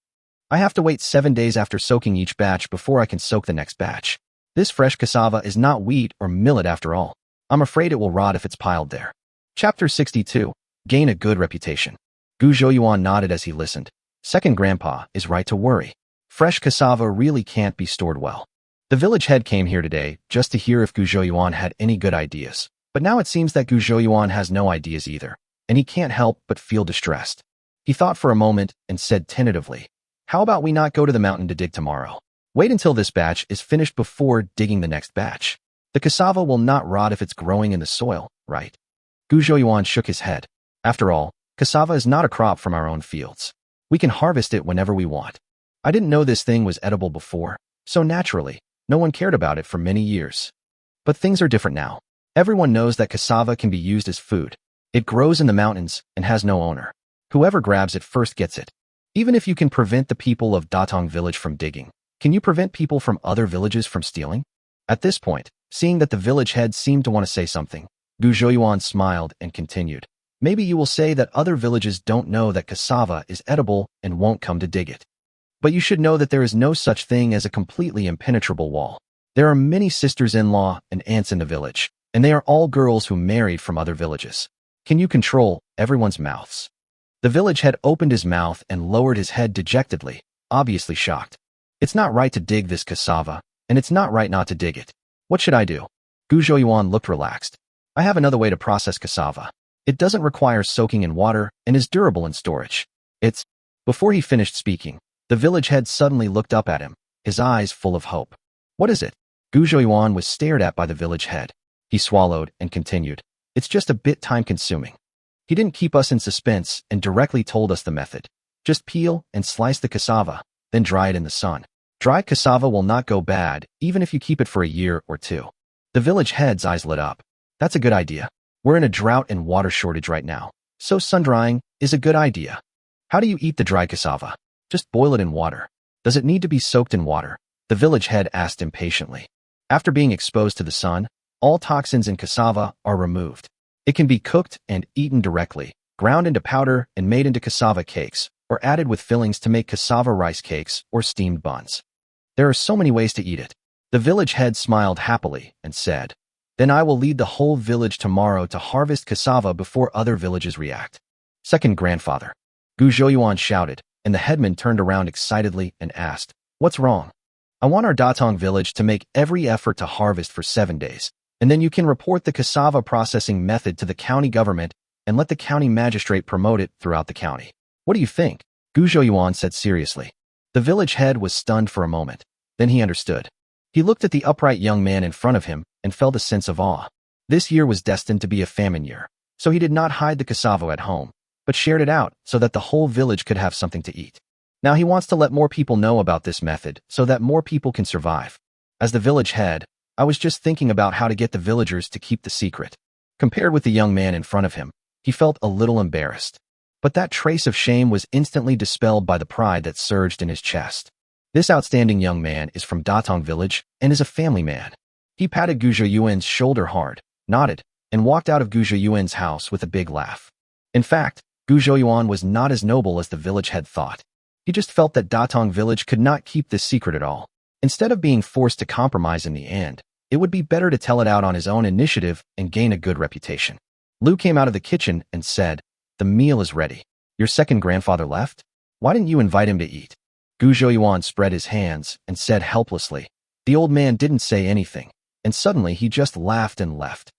I have to wait 7 days after soaking each batch before I can soak the next batch. This fresh cassava is not wheat or millet after all. I'm afraid it will rot if it's piled there." Chapter 62. Gain a good reputation. Gu Zhiyuan nodded as he listened. Second grandpa is right to worry. Fresh cassava really can't be stored well. The village head came here today just to hear if Gu Zhiyuan had any good ideas. But now it seems that Gu Zhiyuan has no ideas either, and he can't help but feel distressed. He thought for a moment and said tentatively, "How about we not go to the mountain to dig tomorrow? Wait until this batch is finished before digging the next batch. The cassava will not rot if it's growing in the soil, right?" Gu Zhiyuan shook his head. "After all, cassava is not a crop from our own fields. We can harvest it whenever we want. I didn't know this thing was edible before, so naturally, no one cared about it for many years. But things are different now. Everyone knows that cassava can be used as food. It grows in the mountains and has no owner. Whoever grabs it first gets it. Even if you can prevent the people of Datong village from digging, can you prevent people from other villages from stealing?" At this point, seeing that the village head seemed to want to say something, Gu Zhiyuan smiled and continued. "Maybe you will say that other villages don't know that cassava is edible and won't come to dig it. But you should know that there is no such thing as a completely impenetrable wall. There are many sisters-in-law and aunts in the village, and they are all girls who married from other villages. Can you control everyone's mouths?" The village head opened his mouth and lowered his head dejectedly, obviously shocked. It's not right to dig this cassava, and it's not right not to dig it. What should I do? Gu Zhouyuan looked relaxed. I have another way to process cassava. It doesn't require soaking in water and is durable in storage. It's... Before he finished speaking, the village head suddenly looked up at him, his eyes full of hope. What is it? Gu Zhouyuan was stared at by the village head. He swallowed and continued. It's just a bit time-consuming. He didn't keep us in suspense and directly told us the method. Just peel and slice the cassava, then dry it in the sun. Dried cassava will not go bad, even if you keep it for a year or two. The village head's eyes lit up. That's a good idea. We're in a drought and water shortage right now, so sun-drying is a good idea. How do you eat the dried cassava? Just boil it in water. Does it need to be soaked in water? The village head asked impatiently. After being exposed to the sun, all toxins in cassava are removed. It can be cooked and eaten directly, ground into powder and made into cassava cakes, or added with fillings to make cassava rice cakes or steamed buns. There are so many ways to eat it. The village head smiled happily and said, Then I will lead the whole village tomorrow to harvest cassava before other villages react. Second grandfather. Gu Zhouyuan shouted, and the headman turned around excitedly and asked, What's wrong? I want our Datong village to make every effort to harvest for 7 days, and then you can report the cassava processing method to the county government and let the county magistrate promote it throughout the county. What do you think? Gu Zhouyuan said seriously. The village head was stunned for a moment. Then he understood. He looked at the upright young man in front of him and felt a sense of awe. This year was destined to be a famine year, so he did not hide the cassava at home, but shared it out so that the whole village could have something to eat. Now he wants to let more people know about this method so that more people can survive. As the village head, I was just thinking about how to get the villagers to keep the secret. Compared with the young man in front of him, he felt a little embarrassed. But that trace of shame was instantly dispelled by the pride that surged in his chest. This outstanding young man is from Datong village and is a family man. He patted Gu Zhouyuan's shoulder hard, nodded, and walked out of Gu Zhouyuan's house with a big laugh. In fact, Gu Zhouyuan was not as noble as the village head thought. He just felt that Datong village could not keep this secret at all. Instead of being forced to compromise in the end, it would be better to tell it out on his own initiative and gain a good reputation. Lu came out of the kitchen and said, The meal is ready. Your second grandfather left? Why didn't you invite him to eat? Gu Zhouyuan spread his hands and said helplessly. The old man didn't say anything, and suddenly he just laughed and left.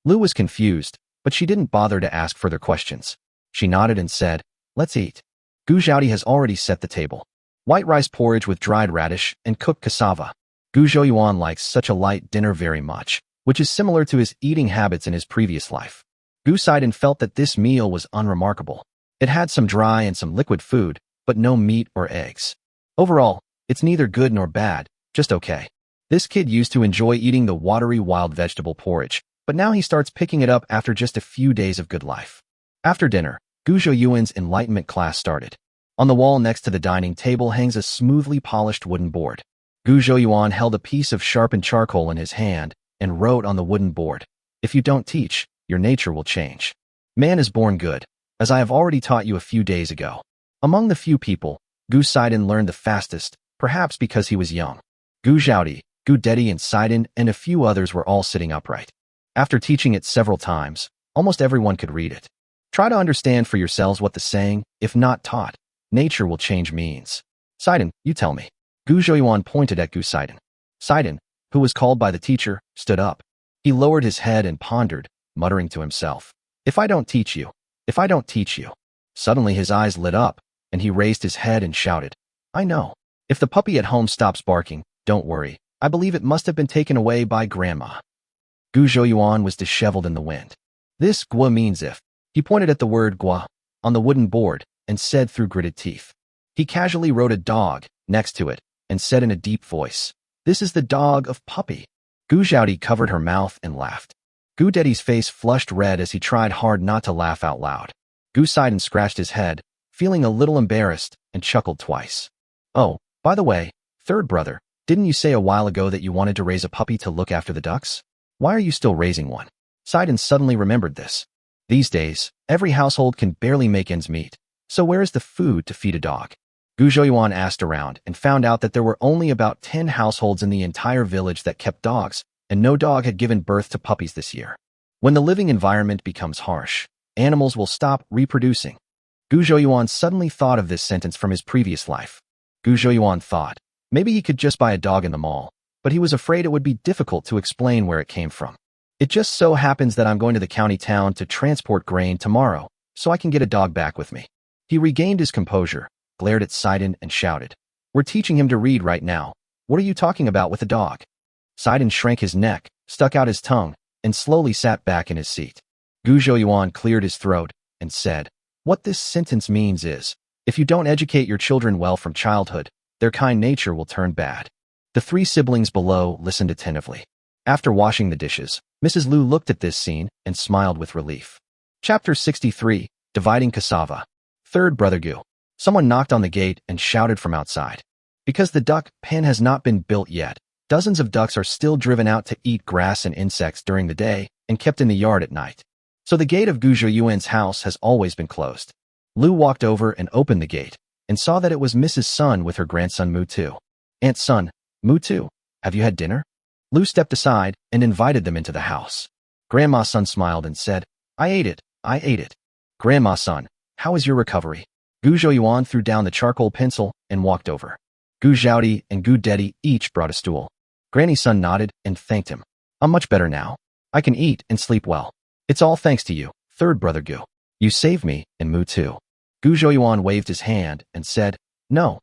Lu was confused, but she didn't bother to ask further questions. She nodded and said, Let's eat. Gu Zhaodi has already set the table. White rice porridge with dried radish and cooked cassava. Gu Zhouyuan likes such a light dinner very much, which is similar to his eating habits in his previous life. Gu Sidon felt that this meal was unremarkable. It had some dry and some liquid food, but no meat or eggs. Overall, it's neither good nor bad, just okay. This kid used to enjoy eating the watery wild vegetable porridge, but now he starts picking it up after just a few days of good life. After dinner, Gu Zhouyuan's enlightenment class started. On the wall next to the dining table hangs a smoothly polished wooden board. Gu Zhouyuan held a piece of sharpened charcoal in his hand and wrote on the wooden board, If you don't teach, your nature will change. Man is born good, as I have already taught you a few days ago. Among the few people, Gu Sidon learned the fastest, perhaps because he was young. Gu Zhaodi, Gu Dedi and Sidon and a few others were all sitting upright. After teaching it several times, almost everyone could read it. Try to understand for yourselves what the saying, if not taught, nature will change means. Sidon, you tell me. Gu Zhouyuan pointed at Gu Sidon. Sidon, who was called by the teacher, stood up. He lowered his head and pondered, muttering to himself, If I don't teach you, if I don't teach you. Suddenly his eyes lit up, and he raised his head and shouted, I know. If the puppy at home stops barking, don't worry. I believe it must have been taken away by grandma. Gu Zhouyuan was disheveled in the wind. This gua means if. He pointed at the word gua on the wooden board and said through gritted teeth. He casually wrote a dog next to it and said in a deep voice, This is the dog of Puppy. Gu Zhaodi covered her mouth and laughed. Gu Dedi's face flushed red as he tried hard not to laugh out loud. Gu Sidon scratched his head, feeling a little embarrassed, and chuckled twice. Oh, by the way, third brother, didn't you say a while ago that you wanted to raise a puppy to look after the ducks? Why are you still raising one? Sidon suddenly remembered this. These days, every household can barely make ends meet, so where is the food to feed a dog? Gu Zhouyuan asked around and found out that there were only about 10 households in the entire village that kept dogs, and no dog had given birth to puppies this year. When the living environment becomes harsh, animals will stop reproducing. Gu Zhouyuan suddenly thought of this sentence from his previous life. Gu Zhouyuan thought, Maybe he could just buy a dog in the mall, but he was afraid it would be difficult to explain where it came from. It just so happens that I'm going to the county town to transport grain tomorrow, so I can get a dog back with me. He regained his composure, glared at Sidon, and shouted, "We're teaching him to read right now. What are you talking about with a dog?" Sidon shrank his neck, stuck out his tongue, and slowly sat back in his seat. Gu Zhouyuan cleared his throat and said, "What this sentence means is, if you don't educate your children well from childhood, their kind nature will turn bad." The three siblings below listened attentively. After washing the dishes, Mrs. Liu looked at this scene and smiled with relief. Chapter 63, Dividing Cassava. Third Brother Gu. Someone knocked on the gate and shouted from outside. Because the duck pen has not been built yet, dozens of ducks are still driven out to eat grass and insects during the day and kept in the yard at night. So the gate of Gu Zhouyuan's house has always been closed. Liu walked over and opened the gate and saw that it was Mrs. Sun with her grandson Mutu. "Aunt Sun, Mutu, have you had dinner?" Liu stepped aside and invited them into the house. Grandma Sun smiled and said, I ate it. Grandma Sun, how is your recovery?" Gu Zhouyuan threw down the charcoal pencil and walked over. Gu Zhaodi and Gu Dedi each brought a stool. Granny Sun nodded and thanked him. "I'm much better now. I can eat and sleep well. It's all thanks to you, third brother Gu. You saved me and Mutu." Gu Zhouyuan waved his hand and said, No,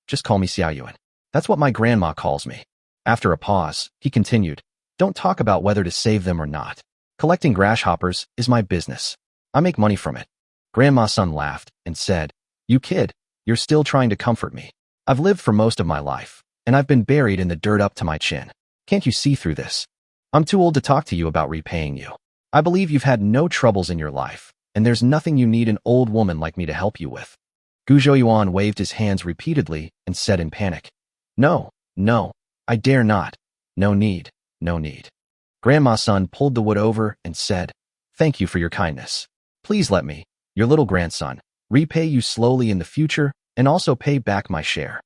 just call me Xiaoyuan. That's what my grandma calls me." After a pause, he continued, "Don't talk about whether to save them or not. Collecting grasshoppers is my business. I make money from it." Grandma Sun laughed and said, "You kid, you're still trying to comfort me. I've lived for most of my life, and I've been buried in the dirt up to my chin. Can't you see through this? I'm too old to talk to you about repaying you. I believe you've had no troubles in your life, and there's nothing you need an old woman like me to help you with." Gu Zhouyuan waved his hands repeatedly and said in panic, No, I dare not. No need. Grandma Sun pulled the wood over and said, "Thank you for your kindness. Please let me, your little grandson, repay you slowly in the future and also pay back my share."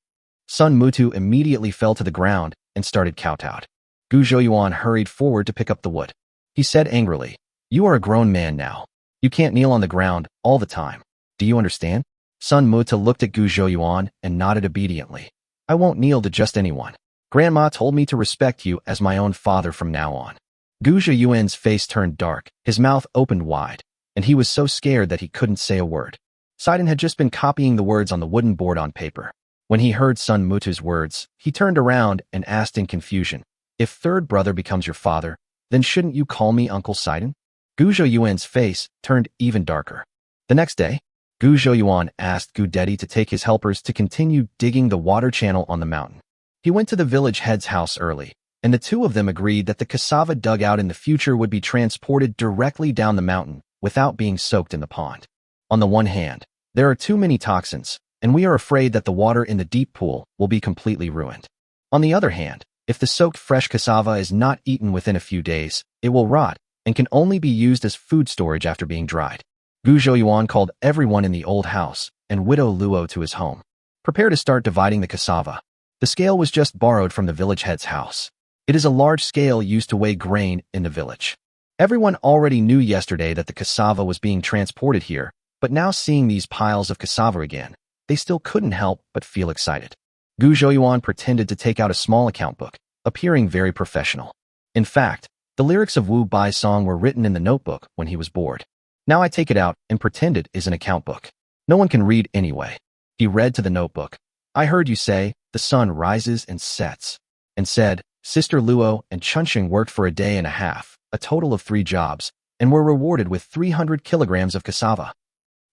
Sun Mutu immediately fell to the ground and started kowtowed. Gu Zhouyuan hurried forward to pick up the wood. He said angrily, "You are a grown man now. You can't kneel on the ground all the time. Do you understand?" Sun Mutu looked at Gu Zhouyuan and nodded obediently. "I won't kneel to just anyone. Grandma told me to respect you as my own father from now on." Gu Zhouyuan's face turned dark, his mouth opened wide, and he was so scared that he couldn't say a word. Sidon had just been copying the words on the wooden board on paper. When he heard Sun Mutu's words, he turned around and asked in confusion, "If third brother becomes your father, then shouldn't you call me Uncle Sidon?" Gu Zhouyuan's face turned even darker. The next day, Gu Zhouyuan asked Gu Dedi to take his helpers to continue digging the water channel on the mountain. He went to the village head's house early, and the two of them agreed that the cassava dug out in the future would be transported directly down the mountain without being soaked in the pond. On the one hand, there are too many toxins, and we are afraid that the water in the deep pool will be completely ruined. On the other hand, if the soaked fresh cassava is not eaten within a few days, it will rot and can only be used as food storage after being dried. Gu Zhouyuan called everyone in the old house and Widow Luo to his home. Prepare to start dividing the cassava. The scale was just borrowed from the village head's house. It is a large scale used to weigh grain in the village. Everyone already knew yesterday that the cassava was being transported here, but now seeing these piles of cassava again, they still couldn't help but feel excited. Gu Zhouyuan pretended to take out a small account book, appearing very professional. In fact, the lyrics of Wu Bai's song were written in the notebook when he was bored. Now I take it out and pretend it is an account book. No one can read anyway. He read to the notebook, "I heard you say, the sun rises and sets," and said, "Sister Luo and Chunxing worked for a day and a half, a total of 3 jobs, and were rewarded with 300 kilograms of cassava."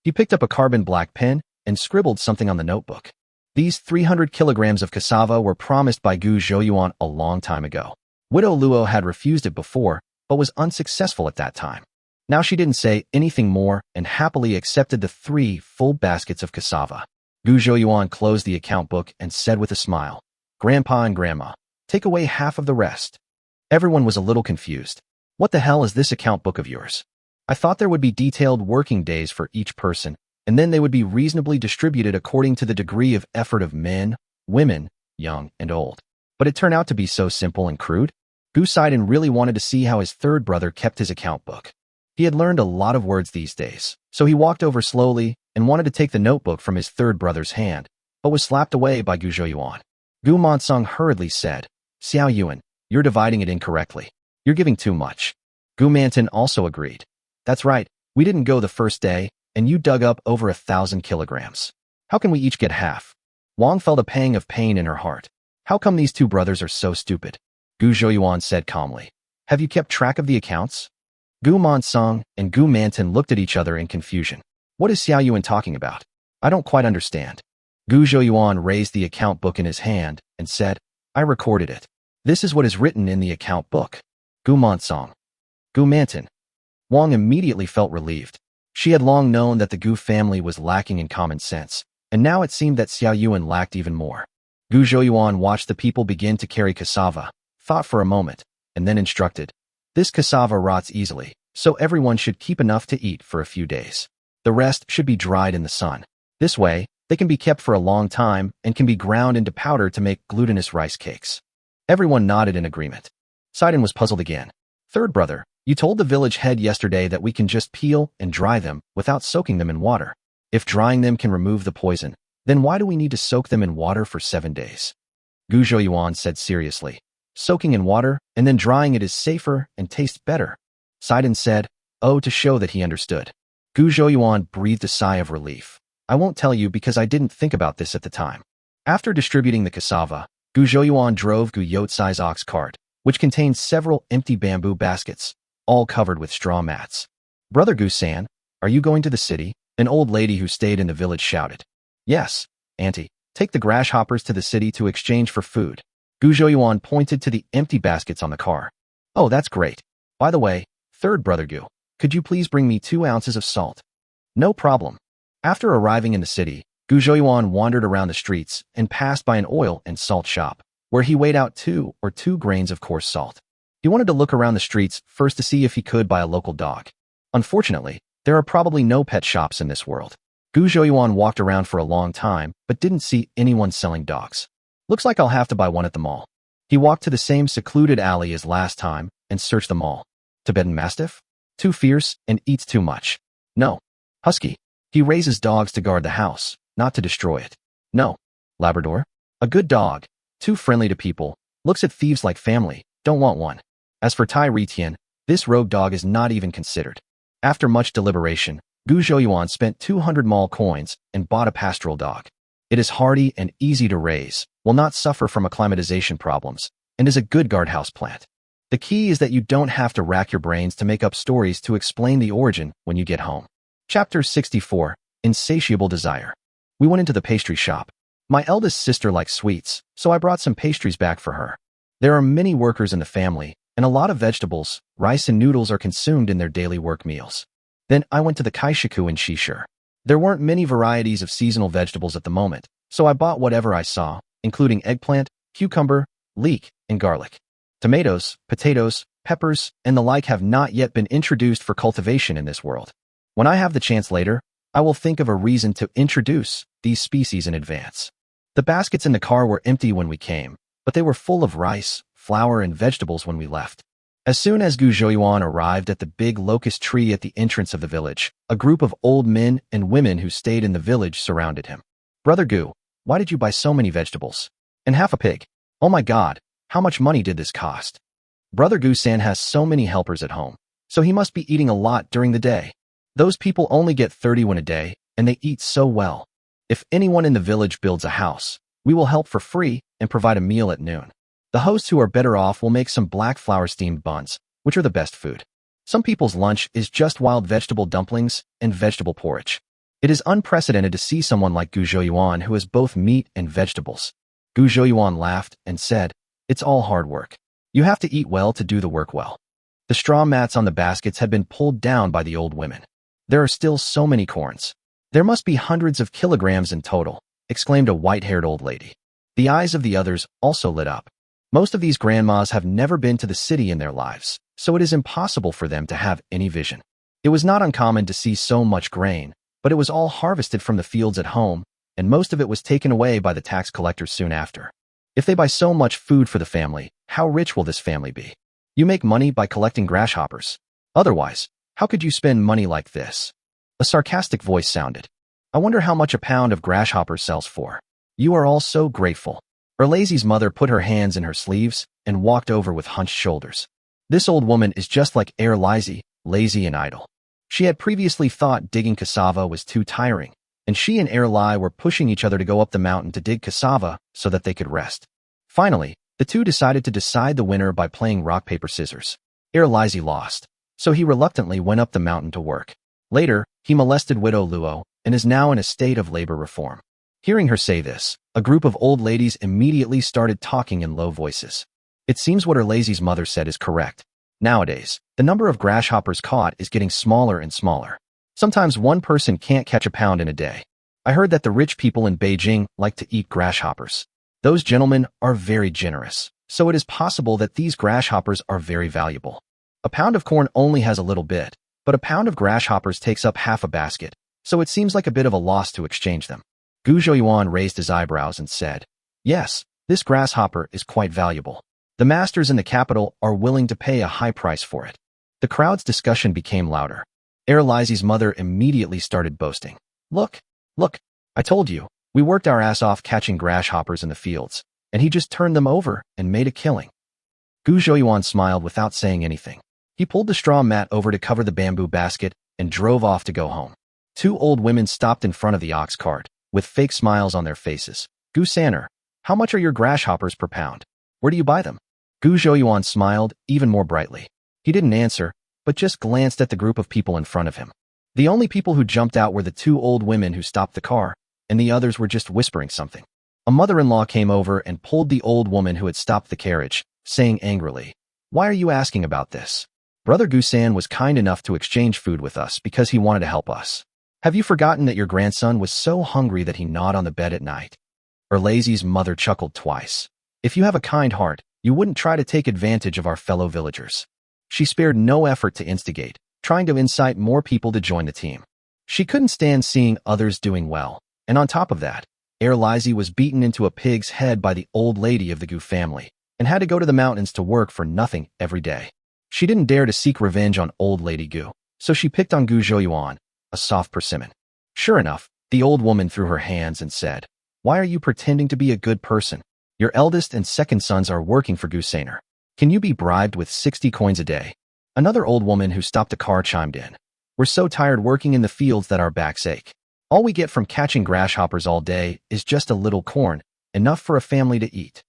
He picked up a carbon black pen and scribbled something on the notebook. These 300 kilograms of cassava were promised by Gu Zhouyuan a long time ago. Widow Luo had refused it before, but was unsuccessful at that time. Now she didn't say anything more and happily accepted the 3 full baskets of cassava. Gu Zhouyuan closed the account book and said with a smile, "Grandpa and Grandma, take away half of the rest." Everyone was a little confused. "What the hell is this account book of yours? I thought there would be detailed working days for each person, and then they would be reasonably distributed according to the degree of effort of men, women, young, and old. But it turned out to be so simple and crude." Gu Sidon really wanted to see how his third brother kept his account book. He had learned a lot of words these days, so he walked over slowly and wanted to take the notebook from his third brother's hand, but was slapped away by Gu Zhouyuan. Gu Monsung hurriedly said, Xiao Yuan, you're dividing it incorrectly. You're giving too much. Gu Manton also agreed. That's right, we didn't go the first day, and you dug up over 1,000 kilograms. How can we each get half? Wang felt a pang of pain in her heart. How come these two brothers are so stupid? Gu Zhouyuan said calmly. Have you kept track of the accounts? Gu Monsung and Gu Manton looked at each other in confusion. What is Xiao Yuan talking about? I don't quite understand. Gu Zhouyuan raised the account book in his hand and said, I recorded it. This is what is written in the account book. Gu Monsung. Gu Manton. Wang immediately felt relieved. She had long known that the Gu family was lacking in common sense, and now it seemed that Xiao Yuan lacked even more. Gu Zhouyuan watched the people begin to carry cassava, thought for a moment, and then instructed. This cassava rots easily, so everyone should keep enough to eat for a few days. The rest should be dried in the sun. This way, they can be kept for a long time and can be ground into powder to make glutinous rice cakes. Everyone nodded in agreement. Sidon was puzzled again. Third brother, you told the village head yesterday that we can just peel and dry them without soaking them in water. If drying them can remove the poison, then why do we need to soak them in water for 7 days? Gu Zhouyuan said seriously. Soaking in water and then drying it is safer and tastes better. Sidon said, oh, to show that he understood. Gu Zhouyuan breathed a sigh of relief. I won't tell you because I didn't think about this at the time. After distributing the cassava, Gu Zhouyuan drove Gu Yotsai's ox cart, which contained several empty bamboo baskets, all covered with straw mats. Brother Gu-san, are you going to the city? An old lady who stayed in the village shouted. Yes, auntie. Take the grasshoppers to the city to exchange for food. Gu Zhouyuan pointed to the empty baskets on the car. Oh, that's great. By the way, third brother Gu, could you please bring me 2 ounces of salt? No problem. After arriving in the city, Gu Zhouyuan wandered around the streets and passed by an oil and salt shop, where he weighed out 2 grains of coarse salt. He wanted to look around the streets first to see if he could buy a local dog. Unfortunately, there are probably no pet shops in this world. Gu Zhouyuan walked around for a long time but didn't see anyone selling dogs. Looks like I'll have to buy one at the mall. He walked to the same secluded alley as last time and searched the mall. Tibetan Mastiff? Too fierce and eats too much. No. Husky. He raises dogs to guard the house, not to destroy it. No. Labrador? A good dog. Too friendly to people. Looks at thieves like family. Don't want one. As for Tai Ritian, this rogue dog is not even considered. After much deliberation, Gu Zhouyuan spent 200 mall coins and bought a pastoral dog. It is hardy and easy to raise, will not suffer from acclimatization problems, and is a good guardhouse plant. The key is that you don't have to rack your brains to make up stories to explain the origin when you get home. Chapter 64, Insatiable Desire. We went into the pastry shop. My eldest sister likes sweets, so I brought some pastries back for her. There are many workers in the family, and a lot of vegetables, rice and noodles are consumed in their daily work meals. Then I went to the Kaishiku in Shishir. There weren't many varieties of seasonal vegetables at the moment, so I bought whatever I saw, including eggplant, cucumber, leek, and garlic. Tomatoes, potatoes, peppers, and the like have not yet been introduced for cultivation in this world. When I have the chance later, I will think of a reason to introduce these species in advance. The baskets in the car were empty when we came, but they were full of rice, flour, and vegetables when we left. As soon as Gu Zhouyuan arrived at the big locust tree at the entrance of the village, a group of old men and women who stayed in the village surrounded him. Brother Gu, why did you buy so many vegetables? And half a pig. Oh my God, how much money did this cost? Brother Gu-san has so many helpers at home, so he must be eating a lot during the day. Those people only get 30 won a day, and they eat so well. If anyone in the village builds a house, we will help for free and provide a meal at noon. The hosts who are better off will make some black flour steamed buns, which are the best food. Some people's lunch is just wild vegetable dumplings and vegetable porridge. It is unprecedented to see someone like Gu Zhouyuan who has both meat and vegetables. Gu Zhouyuan laughed and said, it's all hard work. You have to eat well to do the work well. The straw mats on the baskets had been pulled down by the old women. There are still so many corns. There must be hundreds of kilograms in total, exclaimed a white-haired old lady. The eyes of the others also lit up. Most of these grandmas have never been to the city in their lives, so it is impossible for them to have any vision. It was not uncommon to see so much grain, but it was all harvested from the fields at home, and most of it was taken away by the tax collectors soon after. If they buy so much food for the family, how rich will this family be? You make money by collecting grasshoppers. Otherwise, how could you spend money like this? A sarcastic voice sounded. I wonder how much a pound of grasshopper sells for. You are all so grateful. Erlazy's mother put her hands in her sleeves and walked over with hunched shoulders. This old woman is just like Erlazy, lazy and idle. She had previously thought digging cassava was too tiring, and she and Erlai were pushing each other to go up the mountain to dig cassava so that they could rest. Finally, the two decided to decide the winner by playing rock, paper, scissors. Erlazy lost, so he reluctantly went up the mountain to work. Later, he molested widow Luo and is now in a state of labor reform. Hearing her say this, a group of old ladies immediately started talking in low voices. It seems what Erlazy's mother said is correct. Nowadays, the number of grasshoppers caught is getting smaller and smaller. Sometimes one person can't catch a pound in a day. I heard that the rich people in Beijing like to eat grasshoppers. Those gentlemen are very generous, so it is possible that these grasshoppers are very valuable. A pound of corn only has a little bit, but a pound of grasshoppers takes up half a basket, so it seems like a bit of a loss to exchange them. Gu Zhouyuan raised his eyebrows and said, "Yes, this grasshopper is quite valuable. The masters in the capital are willing to pay a high price for it." The crowd's discussion became louder. Erlazy's mother immediately started boasting. Look, I told you, we worked our ass off catching grasshoppers in the fields, and he just turned them over and made a killing." Gu Zhouyuan smiled without saying anything. He pulled the straw mat over to cover the bamboo basket and drove off to go home. Two old women stopped in front of the ox cart, with fake smiles on their faces. "Gu Sanner, how much are your grasshoppers per pound? Where do you buy them?" Gu Zhouyuan smiled even more brightly. He didn't answer, but just glanced at the group of people in front of him. The only people who jumped out were the two old women who stopped the car, and the others were just whispering something. A mother-in-law came over and pulled the old woman who had stopped the carriage, saying angrily, "Why are you asking about this? Brother Gusan was kind enough to exchange food with us because he wanted to help us. Have you forgotten that your grandson was so hungry that he gnawed on the bed at night?" Erlazy's mother chuckled twice. "If you have a kind heart, you wouldn't try to take advantage of our fellow villagers." She spared no effort to instigate, trying to incite more people to join the team. She couldn't stand seeing others doing well, and on top of that, Erlazy was beaten into a pig's head by the old lady of the Gu family, and had to go to the mountains to work for nothing every day. She didn't dare to seek revenge on old lady Gu, so she picked on Gu Zhouyuan, a soft persimmon. Sure enough, the old woman threw her hands and said, "Why are you pretending to be a good person? Your eldest and second sons are working for Gu Sanner. Can you be bribed with 60 coins a day?" Another old woman who stopped a car chimed in. "We're so tired working in the fields that our backs ache. All we get from catching grasshoppers all day is just a little corn, enough for a family to eat."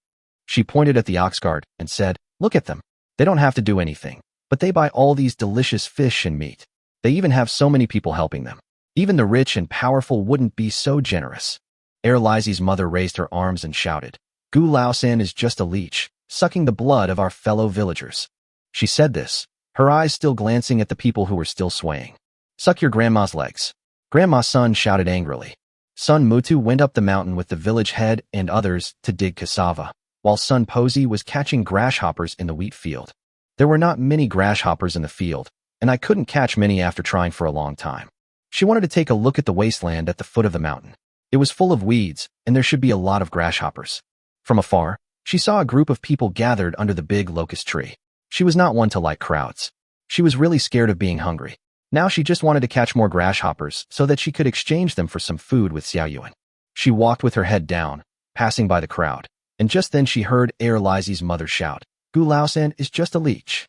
She pointed at the ox cart and said, "Look at them. They don't have to do anything, but they buy all these delicious fish and meat. They even have so many people helping them. Even the rich and powerful wouldn't be so generous." Erlazy's mother raised her arms and shouted, "Gu Laosan is just a leech, sucking the blood of our fellow villagers." She said this, her eyes still glancing at the people who were still swaying. "Suck your grandma's legs." Grandma Sun shouted angrily. Sun Mutu went up the mountain with the village head and others to dig cassava, while Sun Posey was catching grasshoppers in the wheat field. There were not many grasshoppers in the field, and I couldn't catch many after trying for a long time. She wanted to take a look at the wasteland at the foot of the mountain. It was full of weeds, and there should be a lot of grasshoppers. From afar, she saw a group of people gathered under the big locust tree. She was not one to like crowds. She was really scared of being hungry. Now she just wanted to catch more grasshoppers so that she could exchange them for some food with Xiao Yuan. She walked with her head down, passing by the crowd, and just then she heard Erlazy's mother shout, "Gu Laosan is just a leech."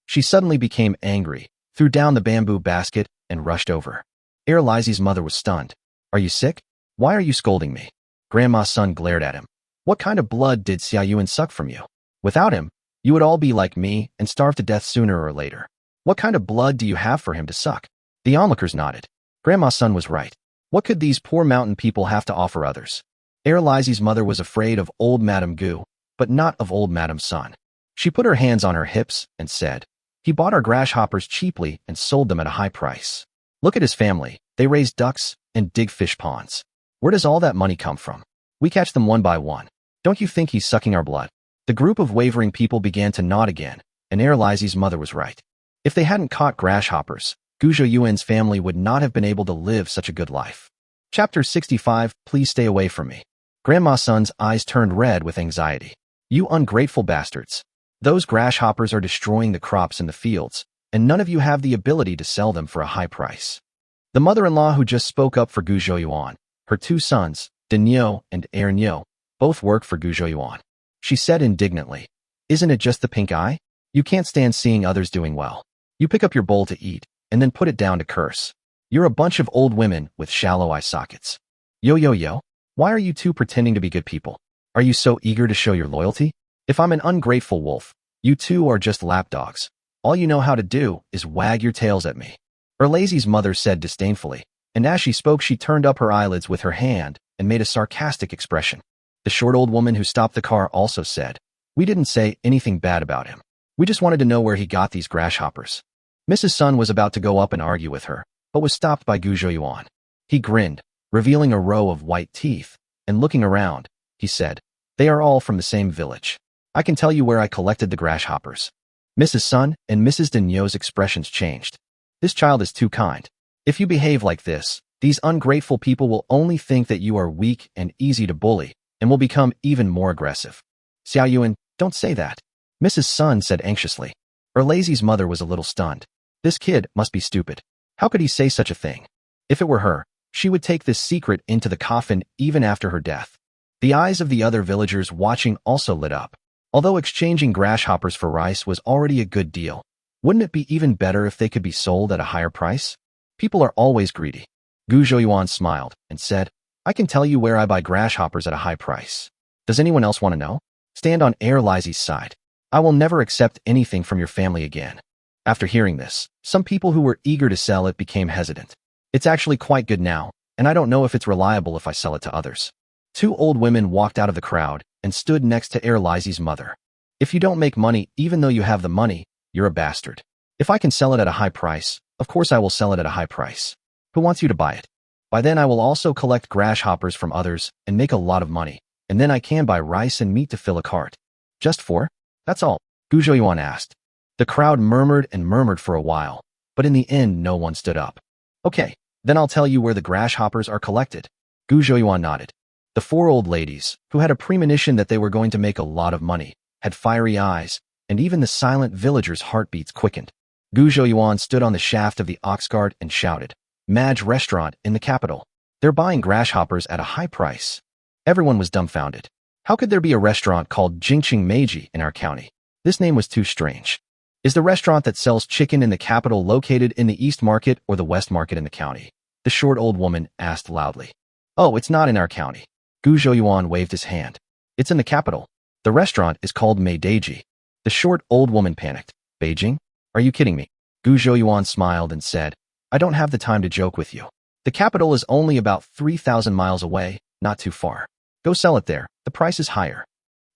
She suddenly became angry, threw down the bamboo basket, and rushed over. Erlazy's mother was stunned. "Are you sick? Why are you scolding me?" Grandma's son glared at him. "What kind of blood did Xiao Yuan suck from you? Without him, you would all be like me and starve to death sooner or later. What kind of blood do you have for him to suck?" The onlookers nodded. Grandma's son was right. What could these poor mountain people have to offer others? Erlazy's mother was afraid of old Madame Gu, but not of old Madame Sun. She put her hands on her hips and said, "He bought our grasshoppers cheaply and sold them at a high price. Look at his family. They raise ducks and dig fish ponds. Where does all that money come from? We catch them one by one. Don't you think he's sucking our blood?" The group of wavering people began to nod again, and Erlazy's mother was right. If they hadn't caught grasshoppers, Gu Zhouyuan's family would not have been able to live such a good life. Chapter 65, Please Stay Away From Me. Grandma Sun's eyes turned red with anxiety. "You ungrateful bastards. Those grasshoppers are destroying the crops in the fields, and none of you have the ability to sell them for a high price." The mother-in-law who just spoke up for Gu Zhouyuan, her two sons, Denyo and Ernyo both work for Gujo Yuan. She said indignantly, "Isn't it just the pink eye? You can't stand seeing others doing well. You pick up your bowl to eat, and then put it down to curse. You're a bunch of old women with shallow eye sockets. Yo, why are you two pretending to be good people? Are you so eager to show your loyalty? If I'm an ungrateful wolf, you two are just lapdogs. All you know how to do is wag your tails at me." Erlazy's mother said disdainfully, and as she spoke she turned up her eyelids with her hand and made a sarcastic expression. The short old woman who stopped the car also said, "We didn't say anything bad about him. We just wanted to know where he got these grasshoppers." Mrs. Sun was about to go up and argue with her, but was stopped by Gujo Yuan. He grinned, revealing a row of white teeth, and looking around, he said, "They are all from the same village. I can tell you where I collected the grasshoppers." Mrs. Sun and Mrs. Denyo's expressions changed. "This child is too kind. If you behave like this, these ungrateful people will only think that you are weak and easy to bully, and will become even more aggressive." "Xiao Yuan, don't say that," Mrs. Sun said anxiously. Erlazy's mother was a little stunned. This kid must be stupid. How could he say such a thing? If it were her, she would take this secret into the coffin even after her death. The eyes of the other villagers watching also lit up. Although exchanging grasshoppers for rice was already a good deal, wouldn't it be even better if they could be sold at a higher price? People are always greedy. Gujo Yuan smiled and said, "I can tell you where I buy grasshoppers at a high price. Does anyone else want to know? Stand on Erlazy's side. I will never accept anything from your family again." After hearing this, some people who were eager to sell it became hesitant. "It's actually quite good now, and I don't know if it's reliable if I sell it to others." Two old women walked out of the crowd and stood next to Erlazy's mother. "If you don't make money even though you have the money, you're a bastard. If I can sell it at a high price, of course I will sell it at a high price. Who wants you to buy it? By then I will also collect grasshoppers from others and make a lot of money, and then I can buy rice and meat to fill a cart." "Just for? That's all?" Gujo Yuan asked. The crowd murmured and murmured for a while, but in the end no one stood up. "Okay, then I'll tell you where the grasshoppers are collected." Gujo Yuan nodded. The four old ladies, who had a premonition that they were going to make a lot of money, had fiery eyes, and even the silent villagers' heartbeats quickened. Gujo Yuan stood on the shaft of the ox cart and shouted, "Maj restaurant in the capital. They're buying grasshoppers at a high price." Everyone was dumbfounded. How could there be a restaurant called Jingqing Meiji in our county? This name was too strange. "Is the restaurant that sells chicken in the capital located in the East Market or the West Market in the county?" the short old woman asked loudly. "Oh, it's not in our county." Gujo Yuan waved his hand. "It's in the capital. The restaurant is called Meidaiji." The short old woman panicked. "Beijing? Are you kidding me?" Gujo Yuan smiled and said, "I don't have the time to joke with you. The capital is only about 3,000 miles away, not too far. Go sell it there. The price is higher."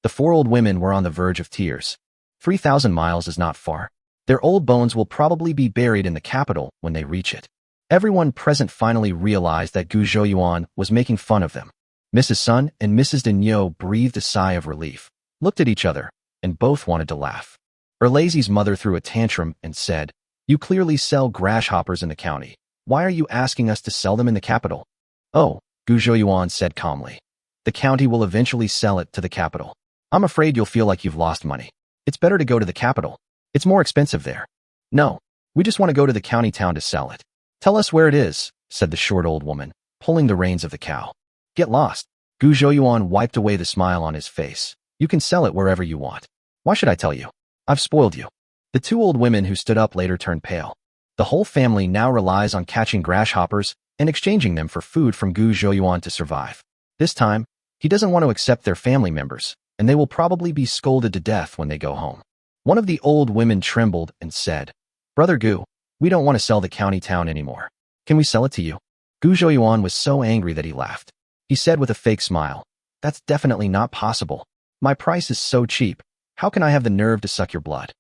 The four old women were on the verge of tears. 3,000 miles is not far. Their old bones will probably be buried in the capital when they reach it. Everyone present finally realized that Gujo Yuan was making fun of them. Mrs. Sun and Mrs. Denyo breathed a sigh of relief, looked at each other, and both wanted to laugh. Erlazy's mother threw a tantrum and said, "You clearly sell grasshoppers in the county. Why are you asking us to sell them in the capital?" "Oh," Gujo Yuan said calmly. "The county will eventually sell it to the capital. I'm afraid you'll feel like you've lost money. It's better to go to the capital. It's more expensive there." "No, we just want to go to the county town to sell it." "Tell us where it is," said the short old woman, pulling the reins of the cow. "Get lost." Gujo Yuan wiped away the smile on his face. "You can sell it wherever you want. Why should I tell you? I've spoiled you." The two old women who stood up later turned pale. The whole family now relies on catching grasshoppers and exchanging them for food from Gujo Yuan to survive. This time, he doesn't want to accept their family members, and they will probably be scolded to death when they go home. One of the old women trembled and said, "Brother Gu, we don't want to sell the county town anymore. Can we sell it to you?" Gujo Yuan was so angry that he laughed. He said with a fake smile, "That's definitely not possible. My price is so cheap. How can I have the nerve to suck your blood?"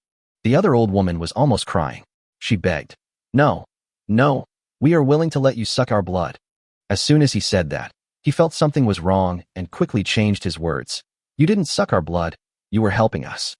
The other old woman was almost crying. She begged, No, we are willing to let you suck our blood." As soon as he said that, he felt something was wrong and quickly changed his words. "You didn't suck our blood, you were helping us."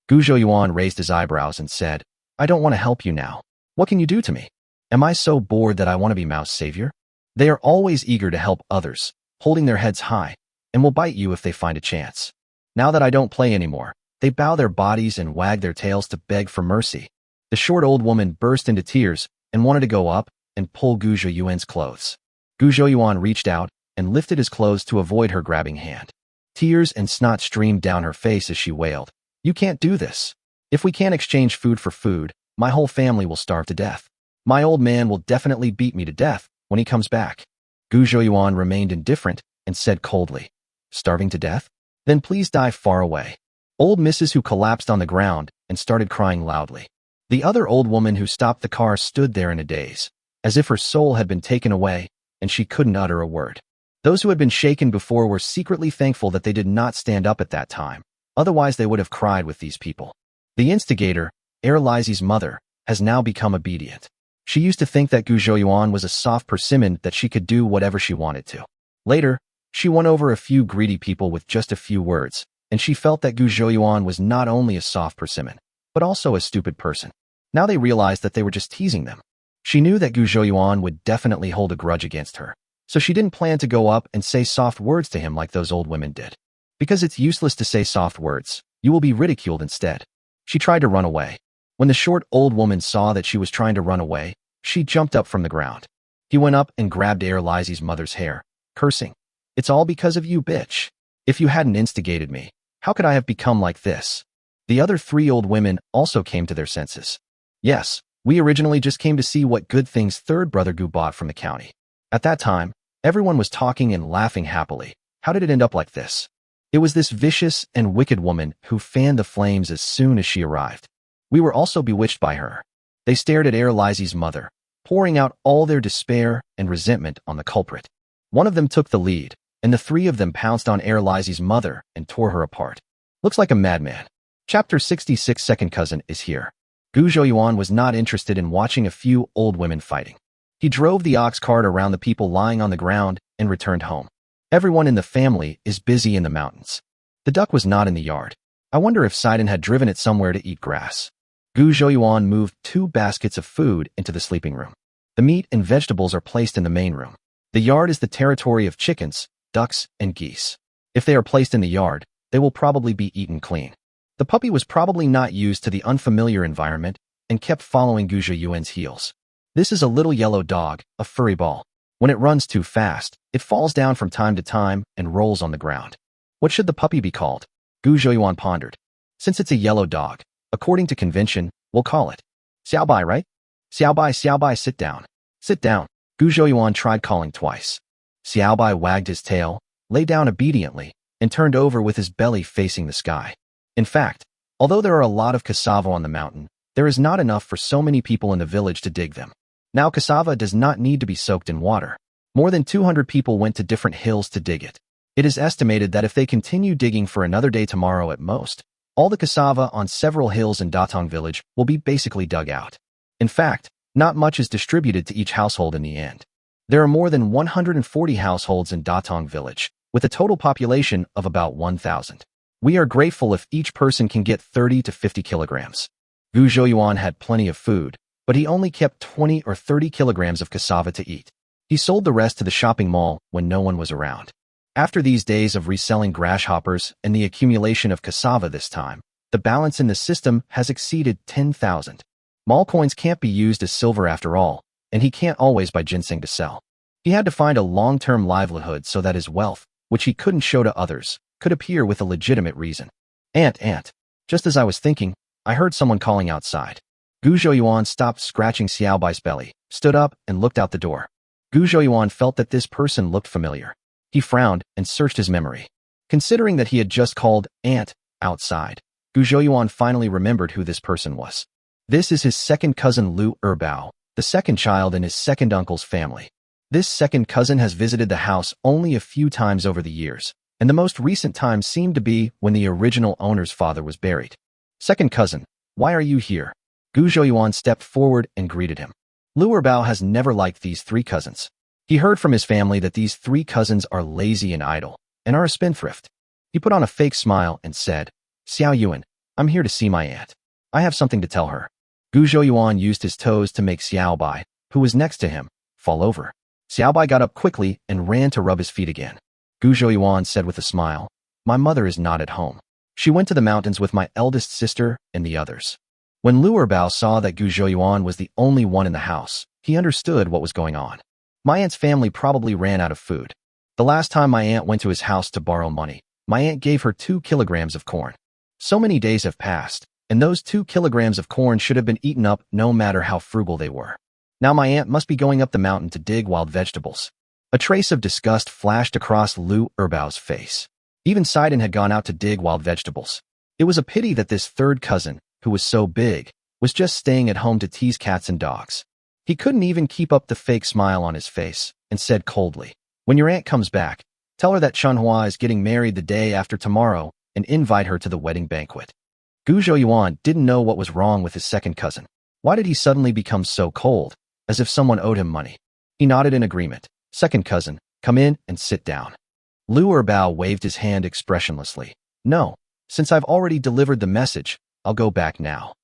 Gujo Yuan raised his eyebrows and said, "I don't want to help you now. What can you do to me? Am I so bored that I want to be Mao's savior?" They are always eager to help others, holding their heads high, and will bite you if they find a chance. Now that I don't play anymore, they bow their bodies and wag their tails to beg for mercy. The short old woman burst into tears and wanted to go up and pull Gujo Yuan's clothes. Gujo Yuan reached out and lifted his clothes to avoid her grabbing hand. Tears and snot streamed down her face as she wailed, "You can't do this. If we can't exchange food for food, my whole family will starve to death. My old man will definitely beat me to death when he comes back." Gu Zhouyuan remained indifferent and said coldly, "Starving to death? Then please die far away." Old Mrs. Who collapsed on the ground and started crying loudly. The other old woman who stopped the car stood there in a daze, as if her soul had been taken away and she couldn't utter a word. Those who had been shaken before were secretly thankful that they did not stand up at that time, otherwise they would have cried with these people. The instigator, Lizzy's mother, has now become obedient. She used to think that Gu Zhouyuan was a soft persimmon that she could do whatever she wanted to. Later, she won over a few greedy people with just a few words, and she felt that Gu Zhouyuan was not only a soft persimmon, but also a stupid person. Now they realized that they were just teasing them. She knew that Gu Zhouyuan would definitely hold a grudge against her, so she didn't plan to go up and say soft words to him like those old women did. Because it's useless to say soft words, you will be ridiculed instead. She tried to run away. When the short old woman saw that she was trying to run away, she jumped up from the ground. He went up and grabbed Lizzy's mother's hair, cursing, "It's all because of you, bitch. If you hadn't instigated me, how could I have become like this?" The other 3 old women also came to their senses. "Yes, we originally just came to see what good things third brother Gu bought from the county. At that time, everyone was talking and laughing happily. How did it end up like this? It was this vicious and wicked woman who fanned the flames as soon as she arrived. We were also bewitched by her." They stared at Lizzy's mother, pouring out all their despair and resentment on the culprit. One of them took the lead, and the 3 of them pounced on Lizzy's mother and tore her apart. Looks like a madman. Chapter 66. Second cousin is here. Gu Zhouyuan was not interested in watching a few old women fighting. He drove the ox cart around the people lying on the ground and returned home. Everyone in the family is busy in the mountains. The duck was not in the yard. I wonder if Sidon had driven it somewhere to eat grass. Gu Zhouyuan moved 2 baskets of food into the sleeping room. The meat and vegetables are placed in the main room. The yard is the territory of chickens, ducks, and geese. If they are placed in the yard, they will probably be eaten clean. The puppy was probably not used to the unfamiliar environment and kept following Gu Zhouyuan's heels. This is a little yellow dog, a furry ball. When it runs too fast, it falls down from time to time and rolls on the ground. What should the puppy be called? Gu Zhouyuan pondered. Since it's a yellow dog, according to convention, we'll call it Xiaobai, right? Xiaobai, Xiaobai, sit down. Sit down. Gu Zhouyuan tried calling twice. Xiaobai wagged his tail, lay down obediently, and turned over with his belly facing the sky. In fact, although there are a lot of cassava on the mountain, there is not enough for so many people in the village to dig them. Now cassava does not need to be soaked in water. More than 200 people went to different hills to dig it. It is estimated that if they continue digging for another day tomorrow at most, all the cassava on several hills in Datong village will be basically dug out. In fact, not much is distributed to each household in the end. There are more than 140 households in Datong village, with a total population of about 1,000. We are grateful if each person can get 30 to 50 kilograms. Gu Zhouyuan had plenty of food, but he only kept 20 or 30 kilograms of cassava to eat. He sold the rest to the shopping mall when no one was around. After these days of reselling grasshoppers and the accumulation of cassava this time, the balance in the system has exceeded 10,000. Mall coins can't be used as silver after all, and he can't always buy ginseng to sell. He had to find a long-term livelihood so that his wealth, which he couldn't show to others, could appear with a legitimate reason. Aunt. Just as I was thinking, I heard someone calling outside. Gu Zhouyuan stopped scratching Xiaobai's belly, stood up, and looked out the door. Gu Zhouyuan felt that this person looked familiar. He frowned and searched his memory. Considering that he had just called Aunt outside, Gu Zhouyuan finally remembered who this person was. This is his second cousin Lu Erbao, the second child in his second uncle's family. This second cousin has visited the house only a few times over the years, and the most recent time seemed to be when the original owner's father was buried. Second cousin, why are you here? Gu Zhouyuan stepped forward and greeted him. Lu Erbao has never liked these 3 cousins. He heard from his family that these 3 cousins are lazy and idle, and are a spendthrift. He put on a fake smile and said, Xiao Yuan, I'm here to see my aunt. I have something to tell her. Gu Zhouyuan used his toes to make Xiaobai, who was next to him, fall over. Xiaobai got up quickly and ran to rub his feet again. Gu Zhouyuan said with a smile, My mother is not at home. She went to the mountains with my eldest sister and the others. When Lu Erbao saw that Gu Zhouyuan was the only one in the house, he understood what was going on. My aunt's family probably ran out of food. The last time my aunt went to his house to borrow money, my aunt gave her 2 kilograms of corn. So many days have passed, and those 2 kilograms of corn should have been eaten up no matter how frugal they were. Now my aunt must be going up the mountain to dig wild vegetables. A trace of disgust flashed across Liu Erbao's face. Even Sidon had gone out to dig wild vegetables. It was a pity that this third cousin, who was so big, was just staying at home to tease cats and dogs. He couldn't even keep up the fake smile on his face, and said coldly, "When your aunt comes back, tell her that Chunhua is getting married the day after tomorrow and invite her to the wedding banquet." Gu Zhouyuan didn't know what was wrong with his second cousin. Why did he suddenly become so cold, as if someone owed him money? He nodded in agreement. "Second cousin, come in and sit down." Liu Erbao waved his hand expressionlessly. "No, since I've already delivered the message, I'll go back now."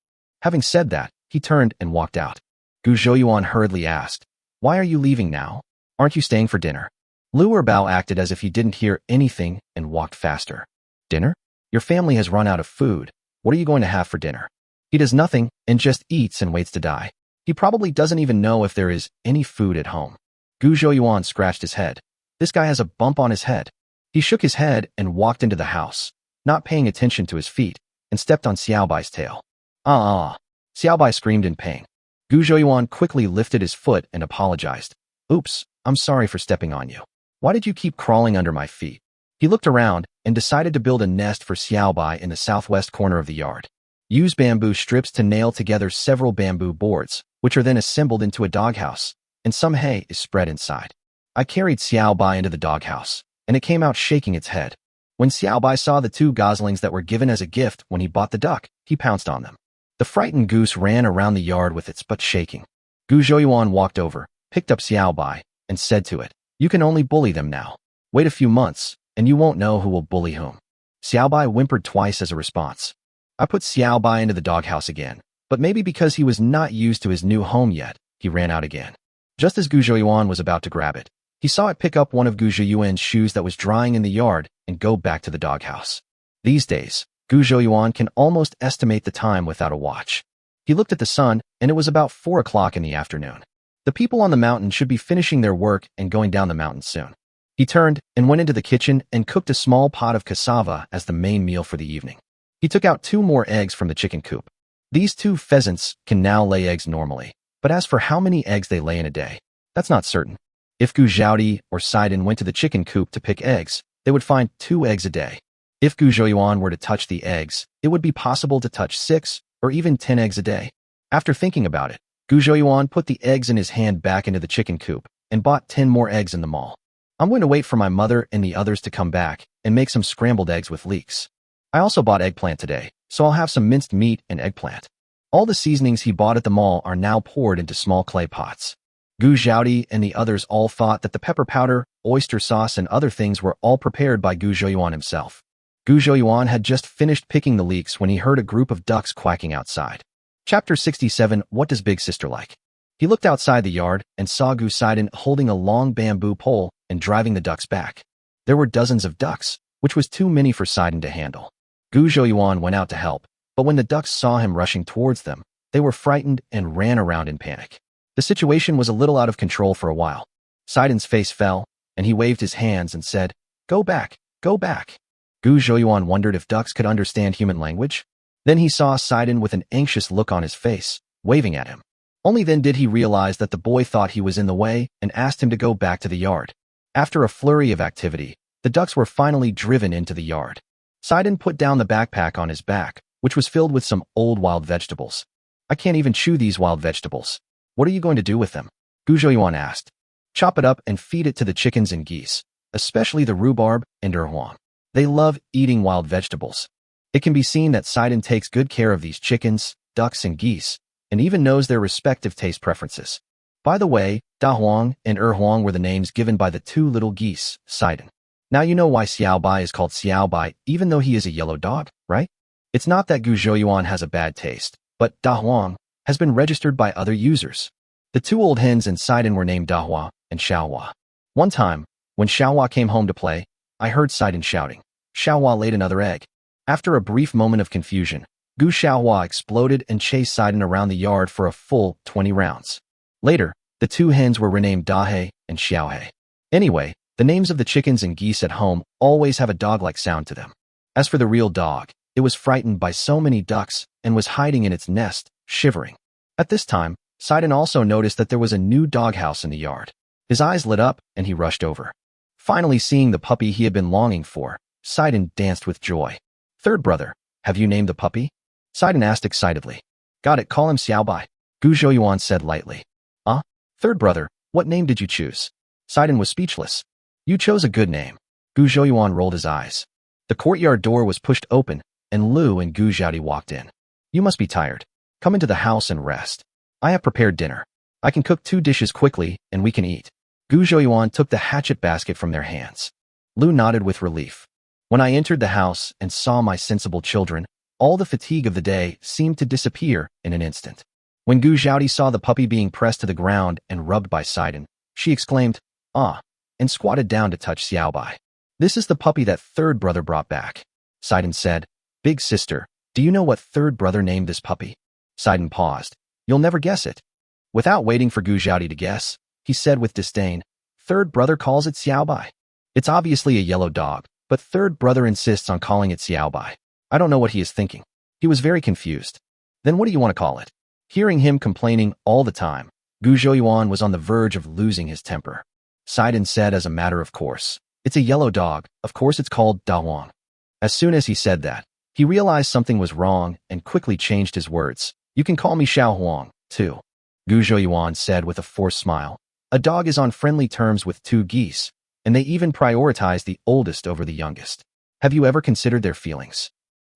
Having said that, he turned and walked out. Gu Zhouyuan hurriedly asked, "Why are you leaving now? Aren't you staying for dinner?" Liu Erbao acted as if he didn't hear anything and walked faster. "Dinner? Your family has run out of food. What are you going to have for dinner?" He does nothing and just eats and waits to die. He probably doesn't even know if there is any food at home. Gu Zhouyuan scratched his head. This guy has a bump on his head. He shook his head and walked into the house, not paying attention to his feet, and stepped on Xiaobai's tail. Ah! Xiaobai screamed in pain. Gu Zhouyuan quickly lifted his foot and apologized. "Oops, I'm sorry for stepping on you. Why did you keep crawling under my feet?" He looked around and decided to build a nest for Xiaobai in the southwest corner of the yard. Use bamboo strips to nail together several bamboo boards, which are then assembled into a doghouse, and some hay is spread inside. I carried Xiaobai into the doghouse, and it came out shaking its head. When Xiaobai saw the 2 goslings that were given as a gift when he bought the duck, he pounced on them. The frightened goose ran around the yard with its butt shaking. Gu Zhouyuan walked over, picked up Xiaobai, and said to it, "You can only bully them now. Wait a few months, and you won't know who will bully whom." Xiaobai whimpered twice as a response. I put Xiaobai into the doghouse again, but maybe because he was not used to his new home yet, he ran out again. Just as Gu Zhouyuan was about to grab it, he saw it pick up one of Gu Zhouyuan's shoes that was drying in the yard and go back to the doghouse. These days, Gu Zhouyuan can almost estimate the time without a watch. He looked at the sun, and it was about 4 o'clock in the afternoon. The people on the mountain should be finishing their work and going down the mountain soon. He turned and went into the kitchen and cooked a small pot of cassava as the main meal for the evening. He took out 2 more eggs from the chicken coop. These 2 pheasants can now lay eggs normally, but as for how many eggs they lay in a day, that's not certain. If Gu Zhaodi or Sidon went to the chicken coop to pick eggs, they would find 2 eggs a day. If Gu Zhouyuan were to touch the eggs, it would be possible to touch 6 or even 10 eggs a day. After thinking about it, Gu Zhouyuan put the eggs in his hand back into the chicken coop and bought 10 more eggs in the mall. I'm going to wait for my mother and the others to come back and make some scrambled eggs with leeks. I also bought eggplant today, so I'll have some minced meat and eggplant. All the seasonings he bought at the mall are now poured into small clay pots. Gu Zhaodi and the others all thought that the pepper powder, oyster sauce, and other things were all prepared by Gu Zhouyuan himself. Gu Zhouyuan had just finished picking the leeks when he heard a group of ducks quacking outside. Chapter 67. What does Big Sister like? He looked outside the yard and saw Gu Sidon holding a long bamboo pole and driving the ducks back. There were dozens of ducks, which was too many for Sidon to handle. Gu Zhouyuan went out to help, but when the ducks saw him rushing towards them, they were frightened and ran around in panic. The situation was a little out of control for a while. Sidon's face fell, and he waved his hands and said, "Go back, go back." Gu Zhouyuan wondered if ducks could understand human language. Then he saw Sidon with an anxious look on his face, waving at him. Only then did he realize that the boy thought he was in the way and asked him to go back to the yard. After a flurry of activity, the ducks were finally driven into the yard. Sidon put down the backpack on his back, which was filled with some old wild vegetables. "I can't even chew these wild vegetables. What are you going to do with them?" Gu Zhouyuan asked. "Chop it up and feed it to the chickens and geese, especially the rhubarb and erhuang. They love eating wild vegetables." It can be seen that Sidon takes good care of these chickens, ducks, and geese, and even knows their respective taste preferences. By the way, Dahuang and Erhuang were the names given by the 2 little geese, Sidon. Now you know why Xiaobai is called Xiaobai even though he is a yellow dog, right? It's not that Gu Zhouyuan has a bad taste, but Dahuang has been registered by other users. The 2 old hens in Sidon were named Dahua and Xiaohua. One time, when Xiaohua came home to play, I heard Sidon shouting. Xiaohua laid another egg. After a brief moment of confusion, Gu Xiaohua exploded and chased Sidon around the yard for a full 20 rounds. Later, the 2 hens were renamed Dahe and Xiaohe. Anyway, The names of the chickens and geese at home always have a dog-like sound to them. As for the real dog, it was frightened by so many ducks and was hiding in its nest, shivering. At this time, Sidon also noticed that there was a new doghouse in the yard. His eyes lit up and he rushed over. Finally seeing the puppy he had been longing for, Sidon danced with joy. Third brother, have you named the puppy? Sidon asked excitedly. Got it, call him Xiaobai. Gu Zhouyuan said lightly. Third brother, what name did you choose? Sidon was speechless. You chose a good name. Gu Zhouyuan rolled his eyes. The courtyard door was pushed open, and Lu and Gu Zhaodi walked in. You must be tired. Come into the house and rest. I have prepared dinner. I can cook 2 dishes quickly, and we can eat. Gu Zhouyuan took the hatchet basket from their hands. Lu nodded with relief. When I entered the house and saw my sensible children, all the fatigue of the day seemed to disappear in an instant. When Gu Zhaodi saw the puppy being pressed to the ground and rubbed by Sidon, she exclaimed, "Ah," and squatted down to touch Xiaobai. This is the puppy that third brother brought back. Sidon said, Big sister, do you know what third brother named this puppy? Sidon paused. You'll never guess it. Without waiting for Gu Zhaodi to guess, he said with disdain, Third brother calls it Xiaobai. It's obviously a yellow dog, but third brother insists on calling it Xiaobai. I don't know what he is thinking. He was very confused. Then what do you want to call it? Hearing him complaining all the time, Gu Zhouyuan was on the verge of losing his temper. Sidon said as a matter of course, It's a yellow dog, of course it's called Da Huang. As soon as he said that, he realized something was wrong and quickly changed his words. You can call me Xiao Huang, too. Gu Zhouyuan said with a forced smile. A dog is on friendly terms with 2 geese, and they even prioritize the oldest over the youngest. Have you ever considered their feelings?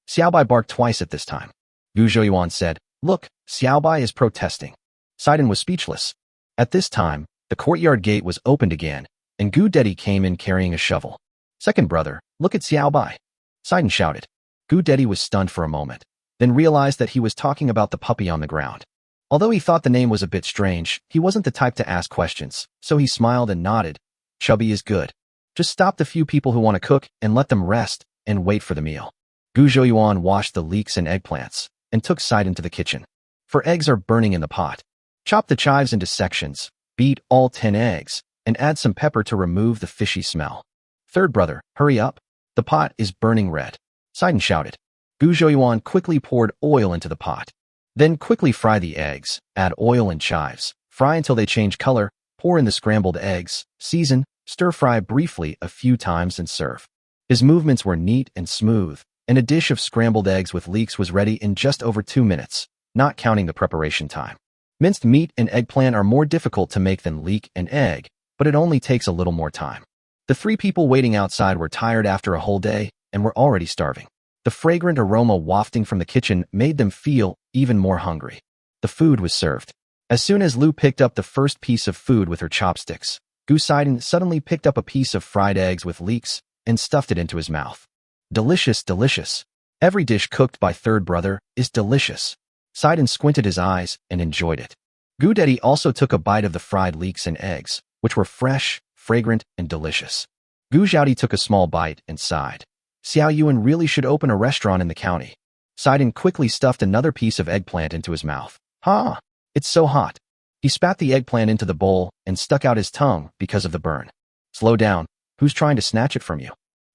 Xiaobai barked twice at this time. Gu Zhouyuan said, Look, Xiaobai is protesting. Sidon was speechless. At this time, the courtyard gate was opened again, and Gu Dedi came in carrying a shovel. Second brother, look at Xiaobai. Sidon shouted. Gu Dedi was stunned for a moment, then realized that he was talking about the puppy on the ground. Although he thought the name was a bit strange, he wasn't the type to ask questions, so he smiled and nodded. Chubby is good. Just stop the few people who want to cook and let them rest and wait for the meal. Gu Zhouyuan washed the leeks and eggplants and took Sidon to the kitchen. For eggs are burning in the pot. Chop the chives into sections, beat all 10 eggs, and add some pepper to remove the fishy smell. Third brother, hurry up. The pot is burning red. Sidon shouted. Gu Zhouyuan quickly poured oil into the pot. Then quickly fry the eggs, add oil and chives, fry until they change color, pour in the scrambled eggs, season, stir-fry briefly a few times and serve. His movements were neat and smooth, and a dish of scrambled eggs with leeks was ready in just over 2 minutes, not counting the preparation time. Minced meat and eggplant are more difficult to make than leek and egg, but it only takes a little more time. The 3 people waiting outside were tired after a whole day and were already starving. The fragrant aroma wafting from the kitchen made them feel even more hungry. The food was served. As soon as Lu picked up the first piece of food with her chopsticks, Gu Sidon suddenly picked up a piece of fried eggs with leeks and stuffed it into his mouth. Delicious, delicious. Every dish cooked by third brother is delicious. Sidon squinted his eyes and enjoyed it. Gu Dedi also took a bite of the fried leeks and eggs, which were fresh, fragrant, and delicious. Gu Zhaodi took a small bite and sighed. Xiao Yuan really should open a restaurant in the county. Sidon quickly stuffed another piece of eggplant into his mouth. Ha! It's so hot. He spat the eggplant into the bowl and stuck out his tongue because of the burn. Slow down. Who's trying to snatch it from you?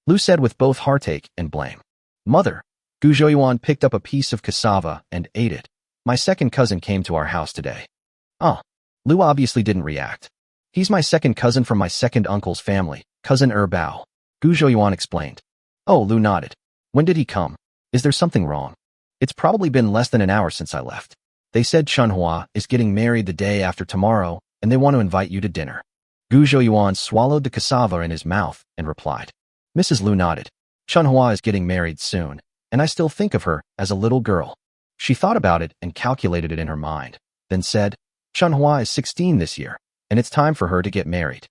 Lu said with both heartache and blame. Mother. Gu Zhouyuan picked up a piece of cassava and ate it. My second cousin came to our house today. Lu obviously didn't react. He's my second cousin from my second uncle's family, cousin Bao. Gu Zhouyuan explained. Oh, Lu nodded. When did he come? Is there something wrong? It's probably been less than an hour since I left. They said Chunhua is getting married the day after tomorrow, and they want to invite you to dinner. Gu Zhouyuan swallowed the cassava in his mouth and replied. Mrs. Lu nodded. Chunhua is getting married soon, and I still think of her as a little girl. She thought about it and calculated it in her mind, then said, Chunhua is 16 this year, and it's time for her to get married.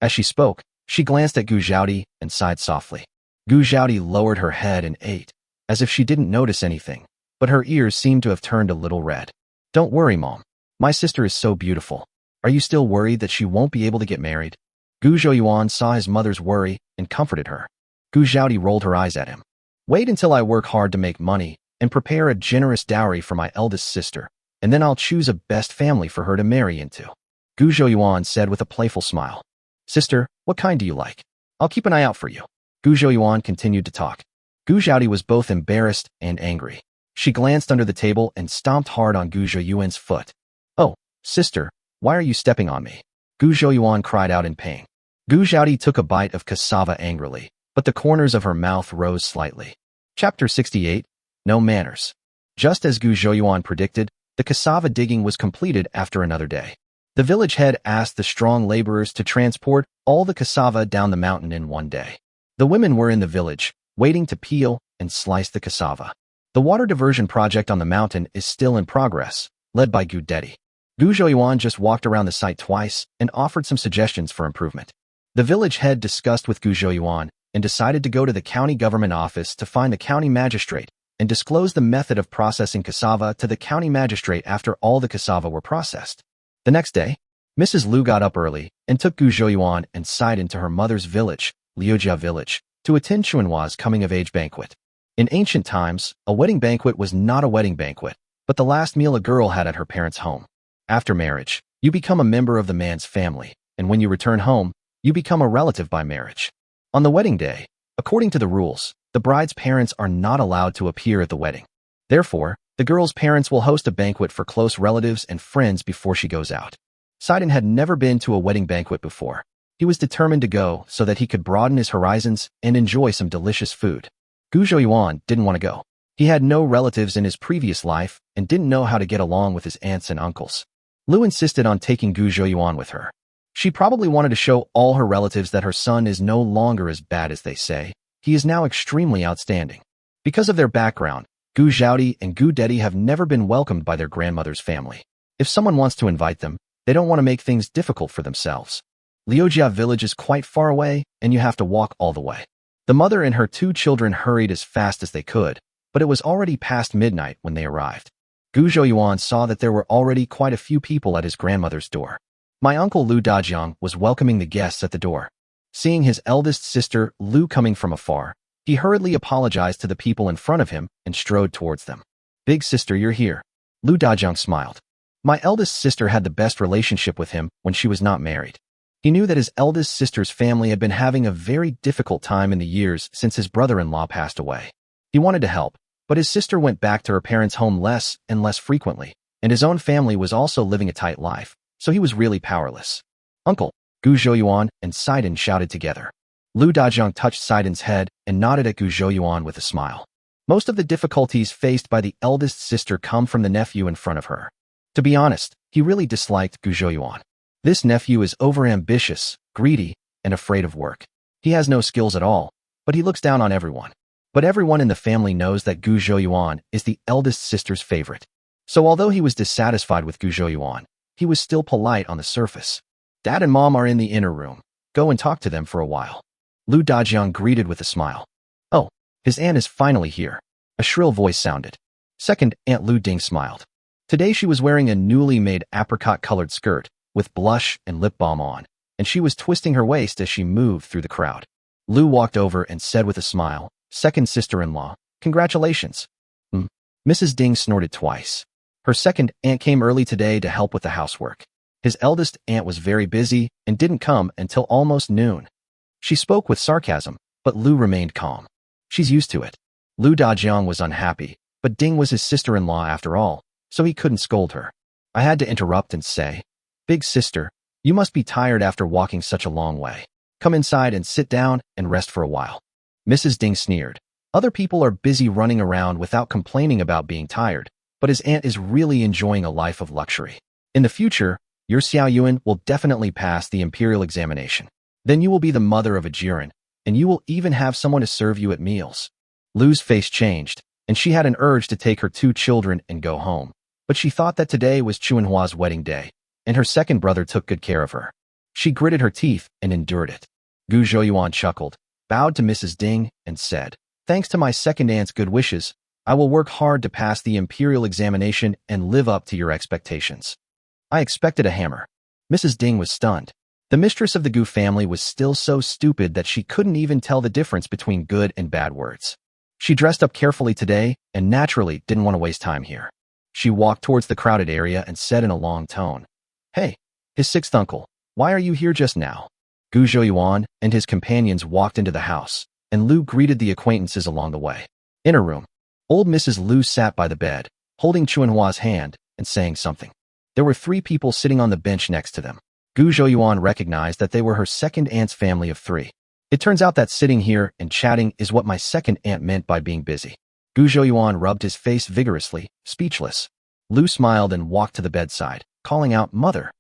As she spoke, she glanced at Gu Zhaodi and sighed softly. Gu Zhaodi lowered her head and ate, as if she didn't notice anything, but her ears seemed to have turned a little red. Don't worry, Mom. My sister is so beautiful. Are you still worried that she won't be able to get married? Gu Zhouyuan saw his mother's worry and comforted her. Gu Zhaodi rolled her eyes at him. Wait until I work hard to make money and prepare a generous dowry for my eldest sister, and then I'll choose a best family for her to marry into. Gu Zhouyuan said with a playful smile. Sister, what kind do you like? I'll keep an eye out for you. Gu Zhouyuan continued to talk. Gu Zhaodi was both embarrassed and angry. She glanced under the table and stomped hard on Gu Zhouyuan's foot. Oh, sister, why are you stepping on me? Gu Zhouyuan cried out in pain. Gu Zhaodi took a bite of cassava angrily, but the corners of her mouth rose slightly. Chapter 68, No Manners. Just as Gu Zhouyuan predicted, the cassava digging was completed after another day. The village head asked the strong laborers to transport all the cassava down the mountain in one day. The women were in the village, waiting to peel and slice the cassava. The water diversion project on the mountain is still in progress, led by Gu Dedi. Gu Zhouyuan just walked around the site twice and offered some suggestions for improvement. The village head discussed with Gu Zhouyuan and decided to go to the county government office to find the county magistrate and disclose the method of processing cassava to the county magistrate after all the cassava were processed. The next day, Mrs. Liu got up early and took Gu Zhouyuan and Sidon to her mother's village, Liujia village, to attend Chuanhua's coming-of-age banquet. In ancient times, a wedding banquet was not a wedding banquet, but the last meal a girl had at her parents' home. After marriage, you become a member of the man's family, and when you return home, you become a relative by marriage. On the wedding day, according to the rules, the bride's parents are not allowed to appear at the wedding. Therefore, the girl's parents will host a banquet for close relatives and friends before she goes out. Sidon had never been to a wedding banquet before. He was determined to go so that he could broaden his horizons and enjoy some delicious food. Gu Zhouyuan didn't want to go. He had no relatives in his previous life and didn't know how to get along with his aunts and uncles. Liu insisted on taking Gu Zhouyuan with her. She probably wanted to show all her relatives that her son is no longer as bad as they say. He is now extremely outstanding. Because of their background, Gu Zhaodi and Gu Dedi have never been welcomed by their grandmother's family. If someone wants to invite them, they don't want to make things difficult for themselves. Liujia village is quite far away, and you have to walk all the way. The mother and her 2 children hurried as fast as they could, but it was already past midnight when they arrived. Gu Zhouyuan saw that there were already quite a few people at his grandmother's door. My uncle Lu Dajiang was welcoming the guests at the door. Seeing his eldest sister, Lu, coming from afar, he hurriedly apologized to the people in front of him and strode towards them. Big sister, you're here. Lu Dajiang smiled. My eldest sister had the best relationship with him when she was not married. He knew that his eldest sister's family had been having a very difficult time in the years since his brother-in-law passed away. He wanted to help, but his sister went back to her parents' home less and less frequently, and his own family was also living a tight life, so he was really powerless. Uncle, Gu Zhouyuan and Sidon shouted together. Lu Dajiang touched Sidon's head and nodded at Gu Zhouyuan with a smile. Most of the difficulties faced by the eldest sister come from the nephew in front of her. To be honest, he really disliked Gu Zhouyuan. This nephew is overambitious, greedy, and afraid of work. He has no skills at all, but he looks down on everyone. But everyone in the family knows that Gu Zhouyuan is the eldest sister's favorite. So although he was dissatisfied with Gu Zhouyuan, he was still polite on the surface. Dad and Mom are in the inner room. Go and talk to them for a while. Lu Dajiang greeted with a smile. Oh, his aunt is finally here. A shrill voice sounded. Second, Aunt Lu Ding smiled. Today she was wearing a newly made apricot-colored skirt, with blush and lip balm on, and she was twisting her waist as she moved through the crowd. Lu walked over and said with a smile, Second sister-in-law, congratulations. Mrs. Ding snorted twice. Her second aunt came early today to help with the housework. His eldest aunt was very busy and didn't come until almost noon. She spoke with sarcasm, but Lu remained calm. She's used to it. Lu Dajiang was unhappy, but Ding was his sister-in-law after all, so he couldn't scold her. I had to interrupt and say, Big sister, you must be tired after walking such a long way. Come inside and sit down and rest for a while. Mrs. Ding sneered. Other people are busy running around without complaining about being tired, but his aunt is really enjoying a life of luxury. In the future, your Xiao Yuan will definitely pass the imperial examination. Then you will be the mother of a Jiren, and you will even have someone to serve you at meals. Lu's face changed, and she had an urge to take her 2 children and go home, but she thought that today was Chuanhua's wedding day, and her second brother took good care of her. She gritted her teeth and endured it. Gu Zhouyuan chuckled, bowed to Mrs. Ding, and said, Thanks to my second aunt's good wishes, I will work hard to pass the imperial examination and live up to your expectations. I expected a hammer. Mrs. Ding was stunned. The mistress of the Gu family was still so stupid that she couldn't even tell the difference between good and bad words. She dressed up carefully today and naturally didn't want to waste time here. She walked towards the crowded area and said in a long tone, Hey, his 6th uncle, why are you here just now? Gu Zhouyuan and his companions walked into the house, and Lu greeted the acquaintances along the way. Inner room. Old Mrs. Lu sat by the bed, holding Chuanhua's hand and saying something. There were 3 people sitting on the bench next to them. Gu Zhouyuan recognized that they were her second aunt's family of 3. It turns out that sitting here and chatting is what my second aunt meant by being busy. Gu Zhouyuan rubbed his face vigorously, speechless. Lu smiled and walked to the bedside, calling out, "Mother."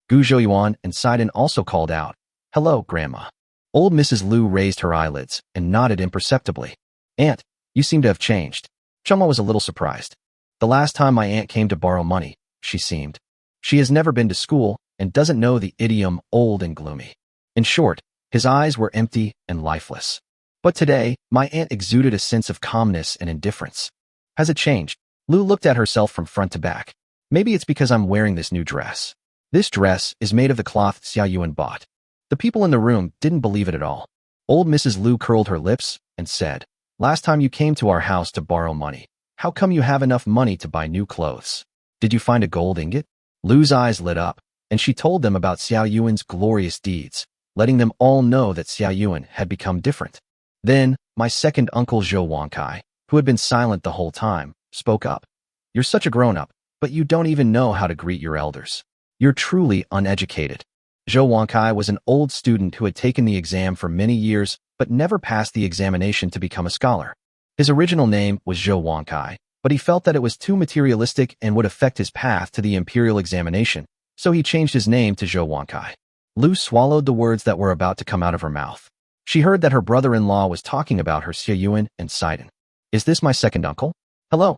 Gu Zhouyuan and Sidon also called out, "Hello, Grandma." Old Mrs. Lu raised her eyelids and nodded imperceptibly. "Aunt, you seem to have changed." Chuma was a little surprised. The last time my aunt came to borrow money, she seemed. She has never been to school and doesn't know the idiom old and gloomy. In short, his eyes were empty and lifeless. But today, my aunt exuded a sense of calmness and indifference. Has it changed? Lu looked at herself from front to back. Maybe it's because I'm wearing this new dress. This dress is made of the cloth Xia Yuan bought. The people in the room didn't believe it at all. Old Mrs. Lu curled her lips and said, "Last time you came to our house to borrow money, how come you have enough money to buy new clothes? Did you find a gold ingot?" Lu's eyes lit up, and she told them about Xiao Yuan's glorious deeds, letting them all know that Xiao Yuan had become different. Then, my second uncle Zhou Wankai, who had been silent the whole time, spoke up. "You're such a grown-up, but you don't even know how to greet your elders. You're truly uneducated." Zhou Wankai was an old student who had taken the exam for many years but never passed the examination to become a scholar. His original name was Zhou Wankai, but he felt that it was too materialistic and would affect his path to the imperial examination, so he changed his name to Zhou Wankai. Lu swallowed the words that were about to come out of her mouth. She heard that her brother-in-law was talking about her Xia Yuan and Sidon. "Is this my second uncle?" "Hello,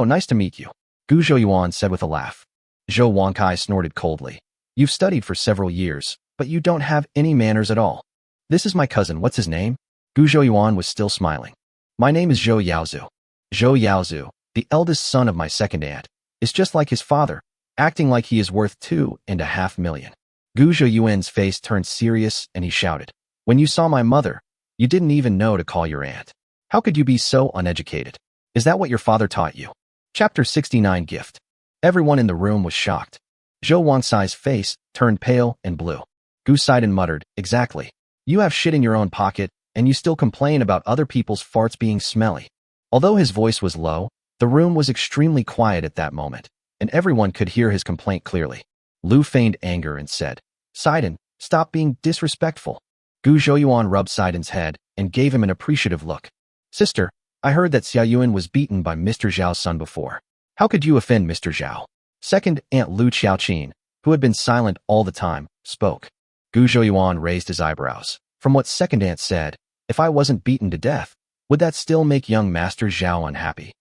nice to meet you," Gu Zhouyuan said with a laugh. Zhou Wankai snorted coldly. "You've studied for several years, but you don't have any manners at all. This is my cousin, what's his name?" Gu Zhouyuan was still smiling. "My name is Zhou Yaozu." Zhou Yaozu, the eldest son of my second aunt, is just like his father, acting like he is worth 2.5 million. Gu Zhouyuan's face turned serious and he shouted, "When you saw my mother, you didn't even know to call your aunt. How could you be so uneducated? Is that what your father taught you?" Chapter 69 Gift. Everyone in the room was shocked. Zhou Wangsai's face turned pale and blue. Gu Sidon muttered, "Exactly. You have shit in your own pocket, and you still complain about other people's farts being smelly." Although his voice was low, the room was extremely quiet at that moment, and everyone could hear his complaint clearly. Lu feigned anger and said, "Sidon, stop being disrespectful." Gu Zhouyuan rubbed Sidon's head and gave him an appreciative look. "Sister, I heard that Xia Yuan was beaten by Mr. Zhao's son before. How could you offend Mr. Zhao?" Second Aunt Lu Qiaoqin, who had been silent all the time, spoke. Gu Zhouyuan raised his eyebrows. From what second aunt said, if I wasn't beaten to death, would that still make young Master Zhao unhappy?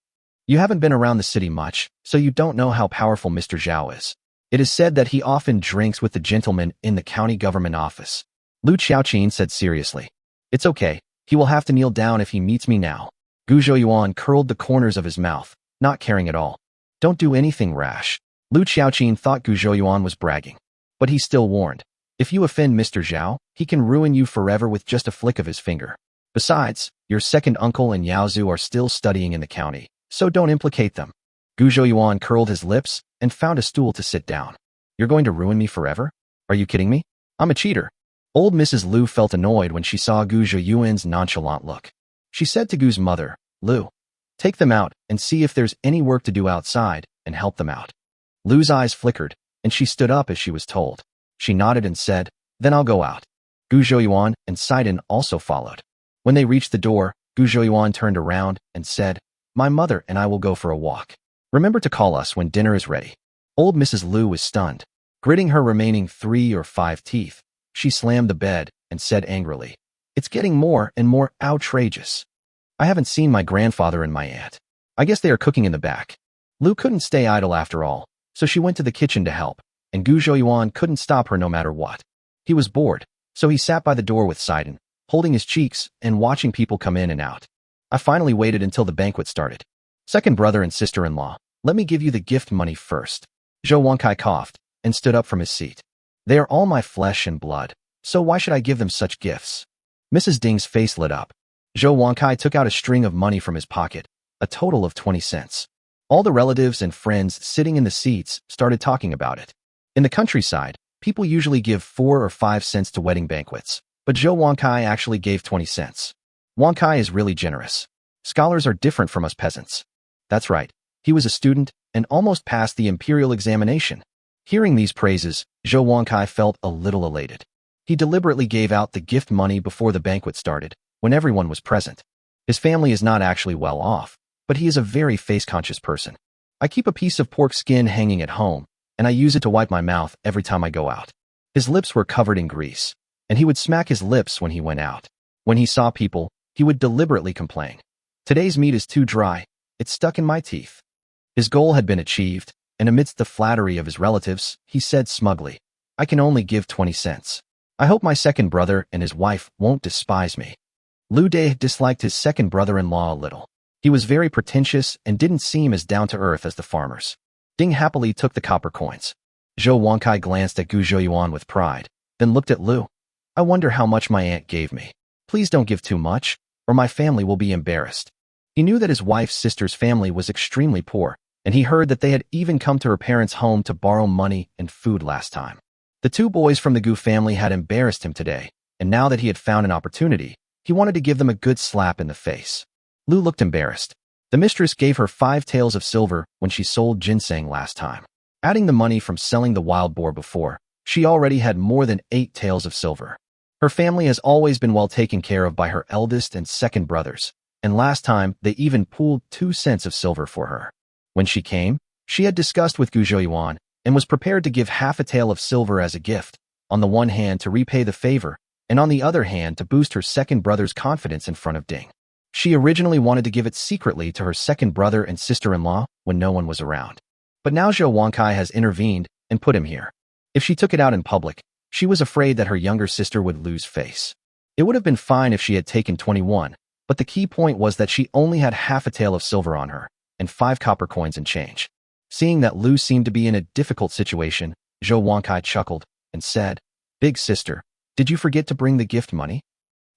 You haven't been around the city much, so you don't know how powerful Mr. Zhao is. It is said that he often drinks with the gentleman in the county government office. Lu Qiaoqin said seriously. "It's okay, he will have to kneel down if he meets me now." Gu Zhouyuan curled the corners of his mouth, not caring at all. "Don't do anything rash." Lu Qiaoqin thought Gu Zhouyuan was bragging. But he still warned, "If you offend Mr. Zhao, he can ruin you forever with just a flick of his finger. Besides, your second uncle and Yaozu are still studying in the county, so don't implicate them." Gu Zhouyuan curled his lips and found a stool to sit down. "You're going to ruin me forever? Are you kidding me? I'm a cheater." Old Mrs. Lu felt annoyed when she saw Gu Zhouyuan's nonchalant look. She said to Gu's mother, "Lu, take them out and see if there's any work to do outside and help them out." Lu's eyes flickered, and she stood up as she was told. She nodded and said, "Then I'll go out." Gu Zhouyuan and Sidon also followed. When they reached the door, Gu Zhouyuan turned around and said, "My mother and I will go for a walk. Remember to call us when dinner is ready." Old Mrs. Lu was stunned. Gritting her remaining 3 or 5 teeth, she slammed the bed and said angrily, "It's getting more and more outrageous. I haven't seen my grandfather and my aunt. I guess they are cooking in the back." Lu couldn't stay idle after all, so she went to the kitchen to help, and Gu Zhouyuan couldn't stop her no matter what. He was bored, so he sat by the door with Sidon, holding his cheeks and watching people come in and out. "I finally waited until the banquet started. Second brother and sister-in-law, let me give you the gift money first." Zhou Wankai coughed and stood up from his seat. "They are all my flesh and blood, so why should I give them such gifts?" Mrs. Ding's face lit up. Zhou Wankai took out a string of money from his pocket, a total of 20 cents. All the relatives and friends sitting in the seats started talking about it. In the countryside, People usually give 4 or 5 cents to wedding banquets, but Zhou Wankai actually gave 20 cents. Wankai is really generous. Scholars are different from us peasants. That's right. He was a student and almost passed the imperial examination. Hearing these praises, Zhou Wankai felt a little elated. He deliberately gave out the gift money before the banquet started, when everyone was present. His family is not actually well off, but he is a very face-conscious person. I keep a piece of pork skin hanging at home, and I use it to wipe my mouth every time I go out. His lips were covered in grease, and he would smack his lips when he went out. When he saw people, he would deliberately complain. Today's meat is too dry, it's stuck in my teeth. His goal had been achieved, and amidst the flattery of his relatives, he said smugly, I can only give 20 cents. I hope my second brother and his wife won't despise me. Lu De disliked his second brother-in-law a little. He was very pretentious and didn't seem as down-to-earth as the farmers. Ding happily took the copper coins. Zhou Wankai glanced at Gu Zhouyuan with pride, then looked at Lu. I wonder how much my aunt gave me. Please don't give too much, or my family will be embarrassed. He knew that his wife's sister's family was extremely poor, and he heard that they had even come to her parents' home to borrow money and food last time. The two boys from the Gu family had embarrassed him today, and now that he had found an opportunity, he wanted to give them a good slap in the face. Lu looked embarrassed. The mistress gave her 5 taels of silver when she sold ginseng last time. Adding the money from selling the wild boar before, she already had more than 8 taels of silver. Her family has always been well taken care of by her eldest and second brothers, and last time they even pooled 2 cents of silver for her. When she came, she had discussed with Gu Zhouyuan and was prepared to give half a tael of silver as a gift, on the one hand to repay the favor, and on the other hand to boost her second brother's confidence in front of Ding. She originally wanted to give it secretly to her second brother and sister-in-law when no one was around. But now Zhou Wankai has intervened and put him here. If she took it out in public, she was afraid that her younger sister would lose face. It would have been fine if she had taken 21, but the key point was that she only had half a tael of silver on her, and 5 copper coins and change. Seeing that Lu seemed to be in a difficult situation, Zhou Wankai chuckled and said, Big sister, did you forget to bring the gift money?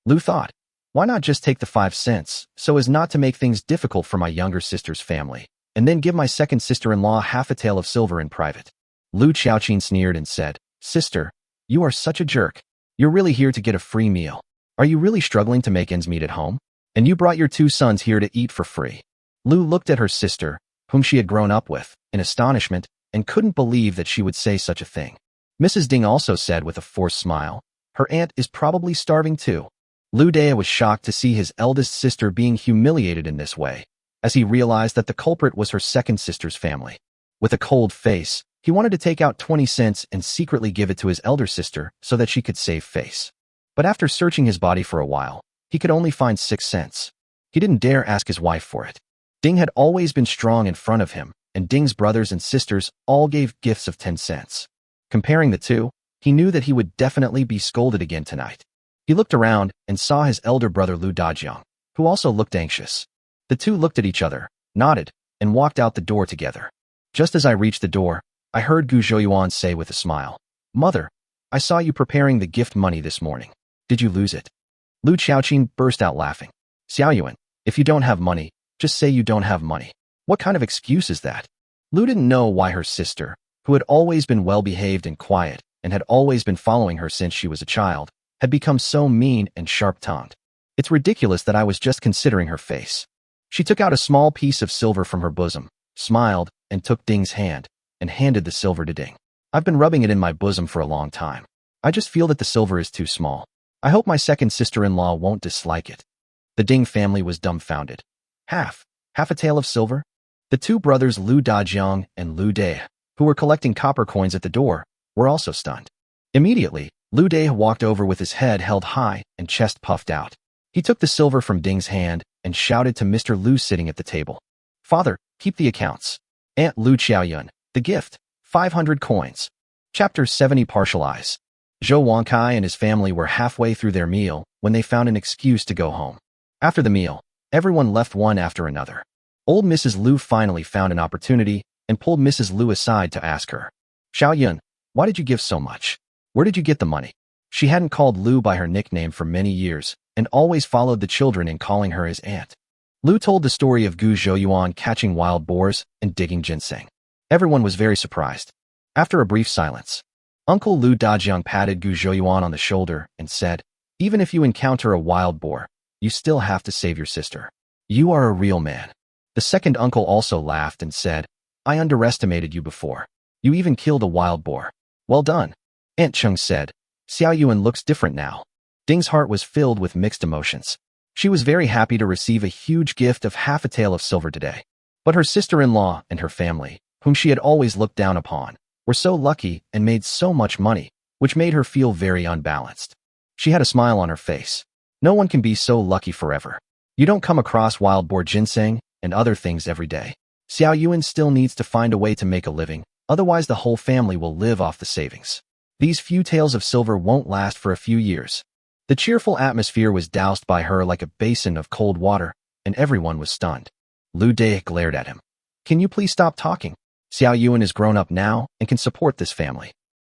Lu thought, why not just take the 5 cents, so as not to make things difficult for my younger sister's family, and then give my second sister-in-law half a tael of silver in private? Lu Qiaoqin sneered and said, Sister, you are such a jerk. You're really here to get a free meal. Are you really struggling to make ends meet at home? And you brought your 2 sons here to eat for free. Lu looked at her sister, whom she had grown up with, in astonishment, and couldn't believe that she would say such a thing. Mrs. Ding also said with a forced smile, her aunt is probably starving too. Lu De was shocked to see his eldest sister being humiliated in this way, as he realized that the culprit was her second sister's family. With a cold face, he wanted to take out 20 cents and secretly give it to his elder sister so that she could save face. But after searching his body for a while, he could only find 6 cents. He didn't dare ask his wife for it. Ding had always been strong in front of him, and Ding's brothers and sisters all gave gifts of 10 cents. Comparing the two, he knew that he would definitely be scolded again tonight. He looked around and saw his elder brother Lu Dajiang, who also looked anxious. The two looked at each other, nodded, and walked out the door together. Just as I reached the door, I heard Gu Zhouyuan say with a smile, Mother, I saw you preparing the gift money this morning. Did you lose it? Lu Qiaoqin burst out laughing. Xiaoyuan, if you don't have money, just say you don't have money. What kind of excuse is that? Lu didn't know why her sister, who had always been well-behaved and quiet, and had always been following her since she was a child, had become so mean and sharp-tongued. It's ridiculous that I was just considering her face. She took out a small piece of silver from her bosom, smiled, and took Ding's hand, and handed the silver to Ding. I've been rubbing it in my bosom for a long time. I just feel that the silver is too small. I hope my second sister-in-law won't dislike it. The Ding family was dumbfounded. Half a tael of silver? The two brothers Lu Dajiang and Lu De, who were collecting copper coins at the door, were also stunned. Immediately, Lu De walked over with his head held high and chest puffed out. He took the silver from Ding's hand and shouted to Mr. Lu sitting at the table. Father, keep the accounts. Aunt Lu Qiaoyuan, the gift, 500 coins. Chapter 70 Partial Eyes. Zhou Wankai and his family were halfway through their meal when they found an excuse to go home. After the meal, everyone left one after another. Old Mrs. Lu finally found an opportunity and pulled Mrs. Lu aside to ask her, Xiaoyun, why did you give so much? Where did you get the money? She hadn't called Lu by her nickname for many years and always followed the children in calling her his aunt. Lu told the story of Gu Zhouyuan catching wild boars and digging ginseng. Everyone was very surprised. After a brief silence, Uncle Lu Dajiang patted Gu Zhouyuan on the shoulder and said, even if you encounter a wild boar, you still have to save your sister. You are a real man. The second uncle also laughed and said, I underestimated you before. You even killed a wild boar. Well done. Aunt Chung said, Xiao Yuan looks different now. Ding's heart was filled with mixed emotions. She was very happy to receive a huge gift of half a tael of silver today. But her sister-in-law and her family, whom she had always looked down upon, were so lucky and made so much money, which made her feel very unbalanced. She had a smile on her face. No one can be so lucky forever. You don't come across wild boar ginseng and other things every day. Xiao Yuan still needs to find a way to make a living, otherwise the whole family will live off the savings. These few taels of silver won't last for a few years. The cheerful atmosphere was doused by her like a basin of cold water, and everyone was stunned. Lu Dai glared at him. Can you please stop talking? Xiao Yuan is grown up now and can support this family.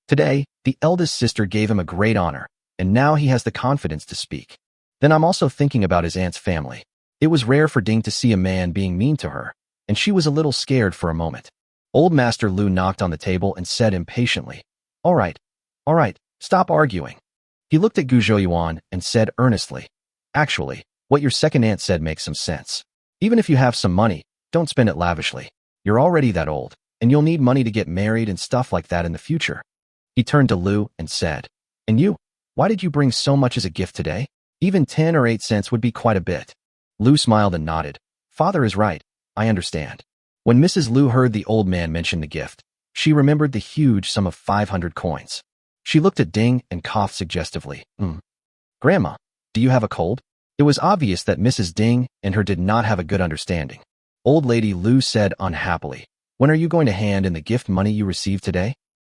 Today, the eldest sister gave him a great honor, and now he has the confidence to speak. Then I'm also thinking about his aunt's family. It was rare for Ding to see a man being mean to her, and she was a little scared for a moment. Old Master Lu knocked on the table and said impatiently, All right, stop arguing. He looked at Gu Zhouyuan and said earnestly, Actually, what your second aunt said makes some sense. Even if you have some money, don't spend it lavishly. You're already that old, and you'll need money to get married and stuff like that in the future. He turned to Lu and said, And you, why did you bring so much as a gift today? Even 10 or 8 cents would be quite a bit. Lu smiled and nodded. Father is right, I understand. When Mrs. Lu heard the old man mention the gift, she remembered the huge sum of 500 coins. She looked at Ding and coughed suggestively. Grandma, do you have a cold? It was obvious that Mrs. Ding and her did not have a good understanding. Old Lady Lu said unhappily, When are you going to hand in the gift money you received today?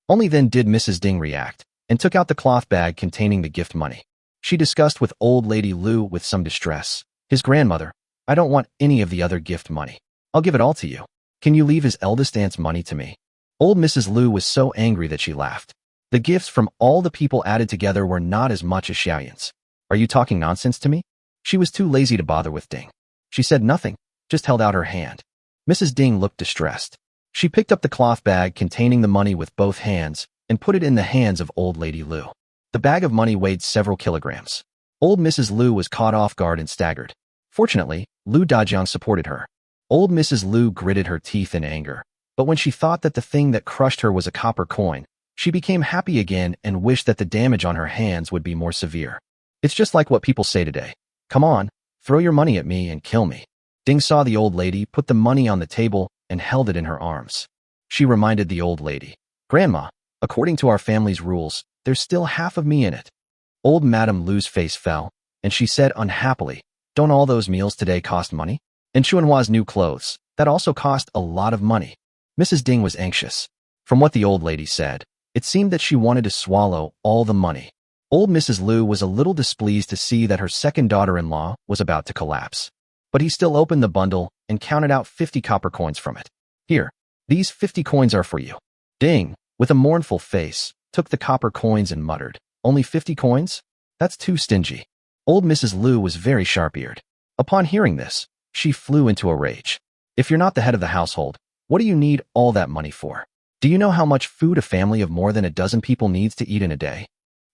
Only then did Mrs. Ding react, and took out the cloth bag containing the gift money. She discussed with Old Lady Lu with some distress. His grandmother, I don't want any of the other gift money. I'll give it all to you. Can you leave his eldest aunt's money to me? Old Mrs. Lu was so angry that she laughed. The gifts from all the people added together were not as much as Xiao Yuan's. Are you talking nonsense to me? She was too lazy to bother with Ding. She said nothing, just held out her hand. Mrs. Ding looked distressed. She picked up the cloth bag containing the money with both hands and put it in the hands of Old Lady Lu. The bag of money weighed several kilograms. Old Mrs. Lu was caught off guard and staggered. Fortunately, Lu Dajiang supported her. Old Mrs. Lu gritted her teeth in anger, but when she thought that the thing that crushed her was a copper coin, she became happy again and wished that the damage on her hands would be more severe. It's just like what people say today. Come on, throw your money at me and kill me. Ding saw the old lady put the money on the table and held it in her arms. She reminded the old lady, Grandma, according to our family's rules, there's still half of me in it. Old Madame Lu's face fell, and she said unhappily, Don't all those meals today cost money? And Chuanhua's new clothes, that also cost a lot of money. Mrs. Ding was anxious. From what the old lady said, it seemed that she wanted to swallow all the money. Old Mrs. Lu was a little displeased to see that her second daughter-in-law was about to collapse. But he still opened the bundle and counted out 50 copper coins from it. Here, these 50 coins are for you. Ding, with a mournful face, took the copper coins and muttered, Only 50 coins? That's too stingy. Old Mrs. Lu was very sharp-eared. Upon hearing this, she flew into a rage. If you're not the head of the household, what do you need all that money for? Do you know how much food a family of more than a dozen people needs to eat in a day?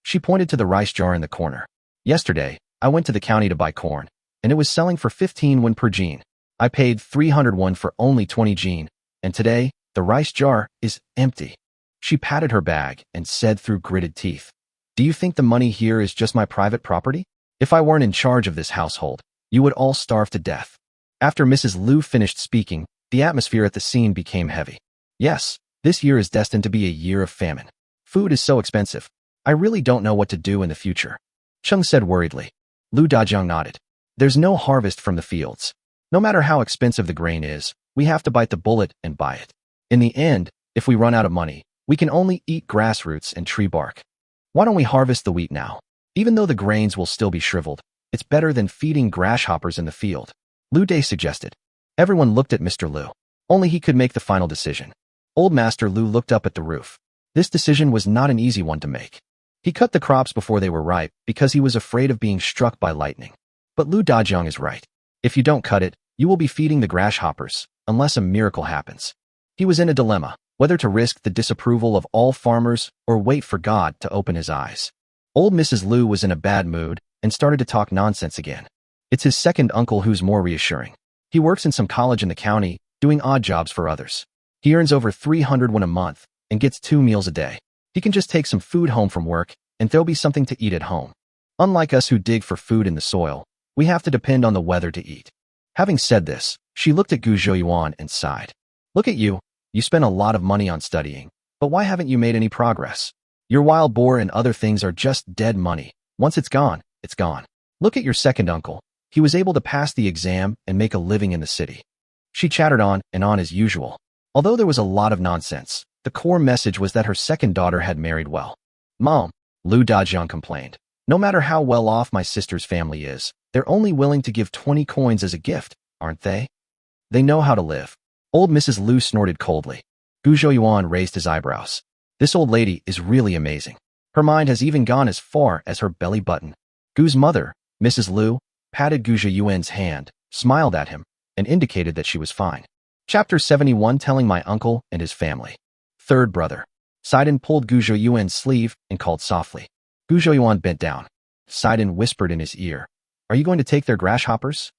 She pointed to the rice jar in the corner. Yesterday, I went to the county to buy corn, and it was selling for 15 won per jean. I paid 300 won for only 20 jean, and today, the rice jar is empty. She patted her bag and said through gritted teeth, Do you think the money here is just my private property? If I weren't in charge of this household, you would all starve to death. After Mrs. Lu finished speaking, the atmosphere at the scene became heavy. Yes, this year is destined to be a year of famine. Food is so expensive. I really don't know what to do in the future. Chung said worriedly. Lu Dajiang nodded. There's no harvest from the fields. No matter how expensive the grain is, we have to bite the bullet and buy it. In the end, if we run out of money, we can only eat grass roots and tree bark. Why don't we harvest the wheat now? Even though the grains will still be shriveled, it's better than feeding grasshoppers in the field. Lu Dai suggested. Everyone looked at Mr. Lu. Only he could make the final decision. Old Master Lu looked up at the roof. This decision was not an easy one to make. He cut the crops before they were ripe because he was afraid of being struck by lightning. But Lu Dajiang is right. If you don't cut it, you will be feeding the grasshoppers, unless a miracle happens. He was in a dilemma. whether to risk the disapproval of all farmers or wait for God to open his eyes. Old Mrs. Liu was in a bad mood and started to talk nonsense again. It's his second uncle who's more reassuring. He works in some college in the county, doing odd jobs for others. He earns over 300 won a month and gets 2 meals a day. He can just take some food home from work and there'll be something to eat at home. Unlike us who dig for food in the soil, we have to depend on the weather to eat. Having said this, she looked at Gu Zhouyuan and sighed. Look at you. You spent a lot of money on studying, but why haven't you made any progress? Your wild boar and other things are just dead money. Once it's gone, it's gone. Look at your second uncle. He was able to pass the exam and make a living in the city. She chattered on and on as usual. Although there was a lot of nonsense, the core message was that her second daughter had married well. Mom, Lu Dajiang complained. No matter how well off my sister's family is, they're only willing to give 20 coins as a gift, aren't they? They know how to live. Old Mrs. Liu snorted coldly. Gu Zhouyuan raised his eyebrows. This old lady is really amazing. Her mind has even gone as far as her belly button. Gu's mother, Mrs. Liu, patted Gu Zhouyuan's hand, smiled at him, and indicated that she was fine. Chapter 71 Telling My Uncle and His Family. Third brother. Sidon pulled Gu Zhouyuan's sleeve and called softly. Gu Zhouyuan bent down. Sidon whispered in his ear, Are you going to take their grasshoppers?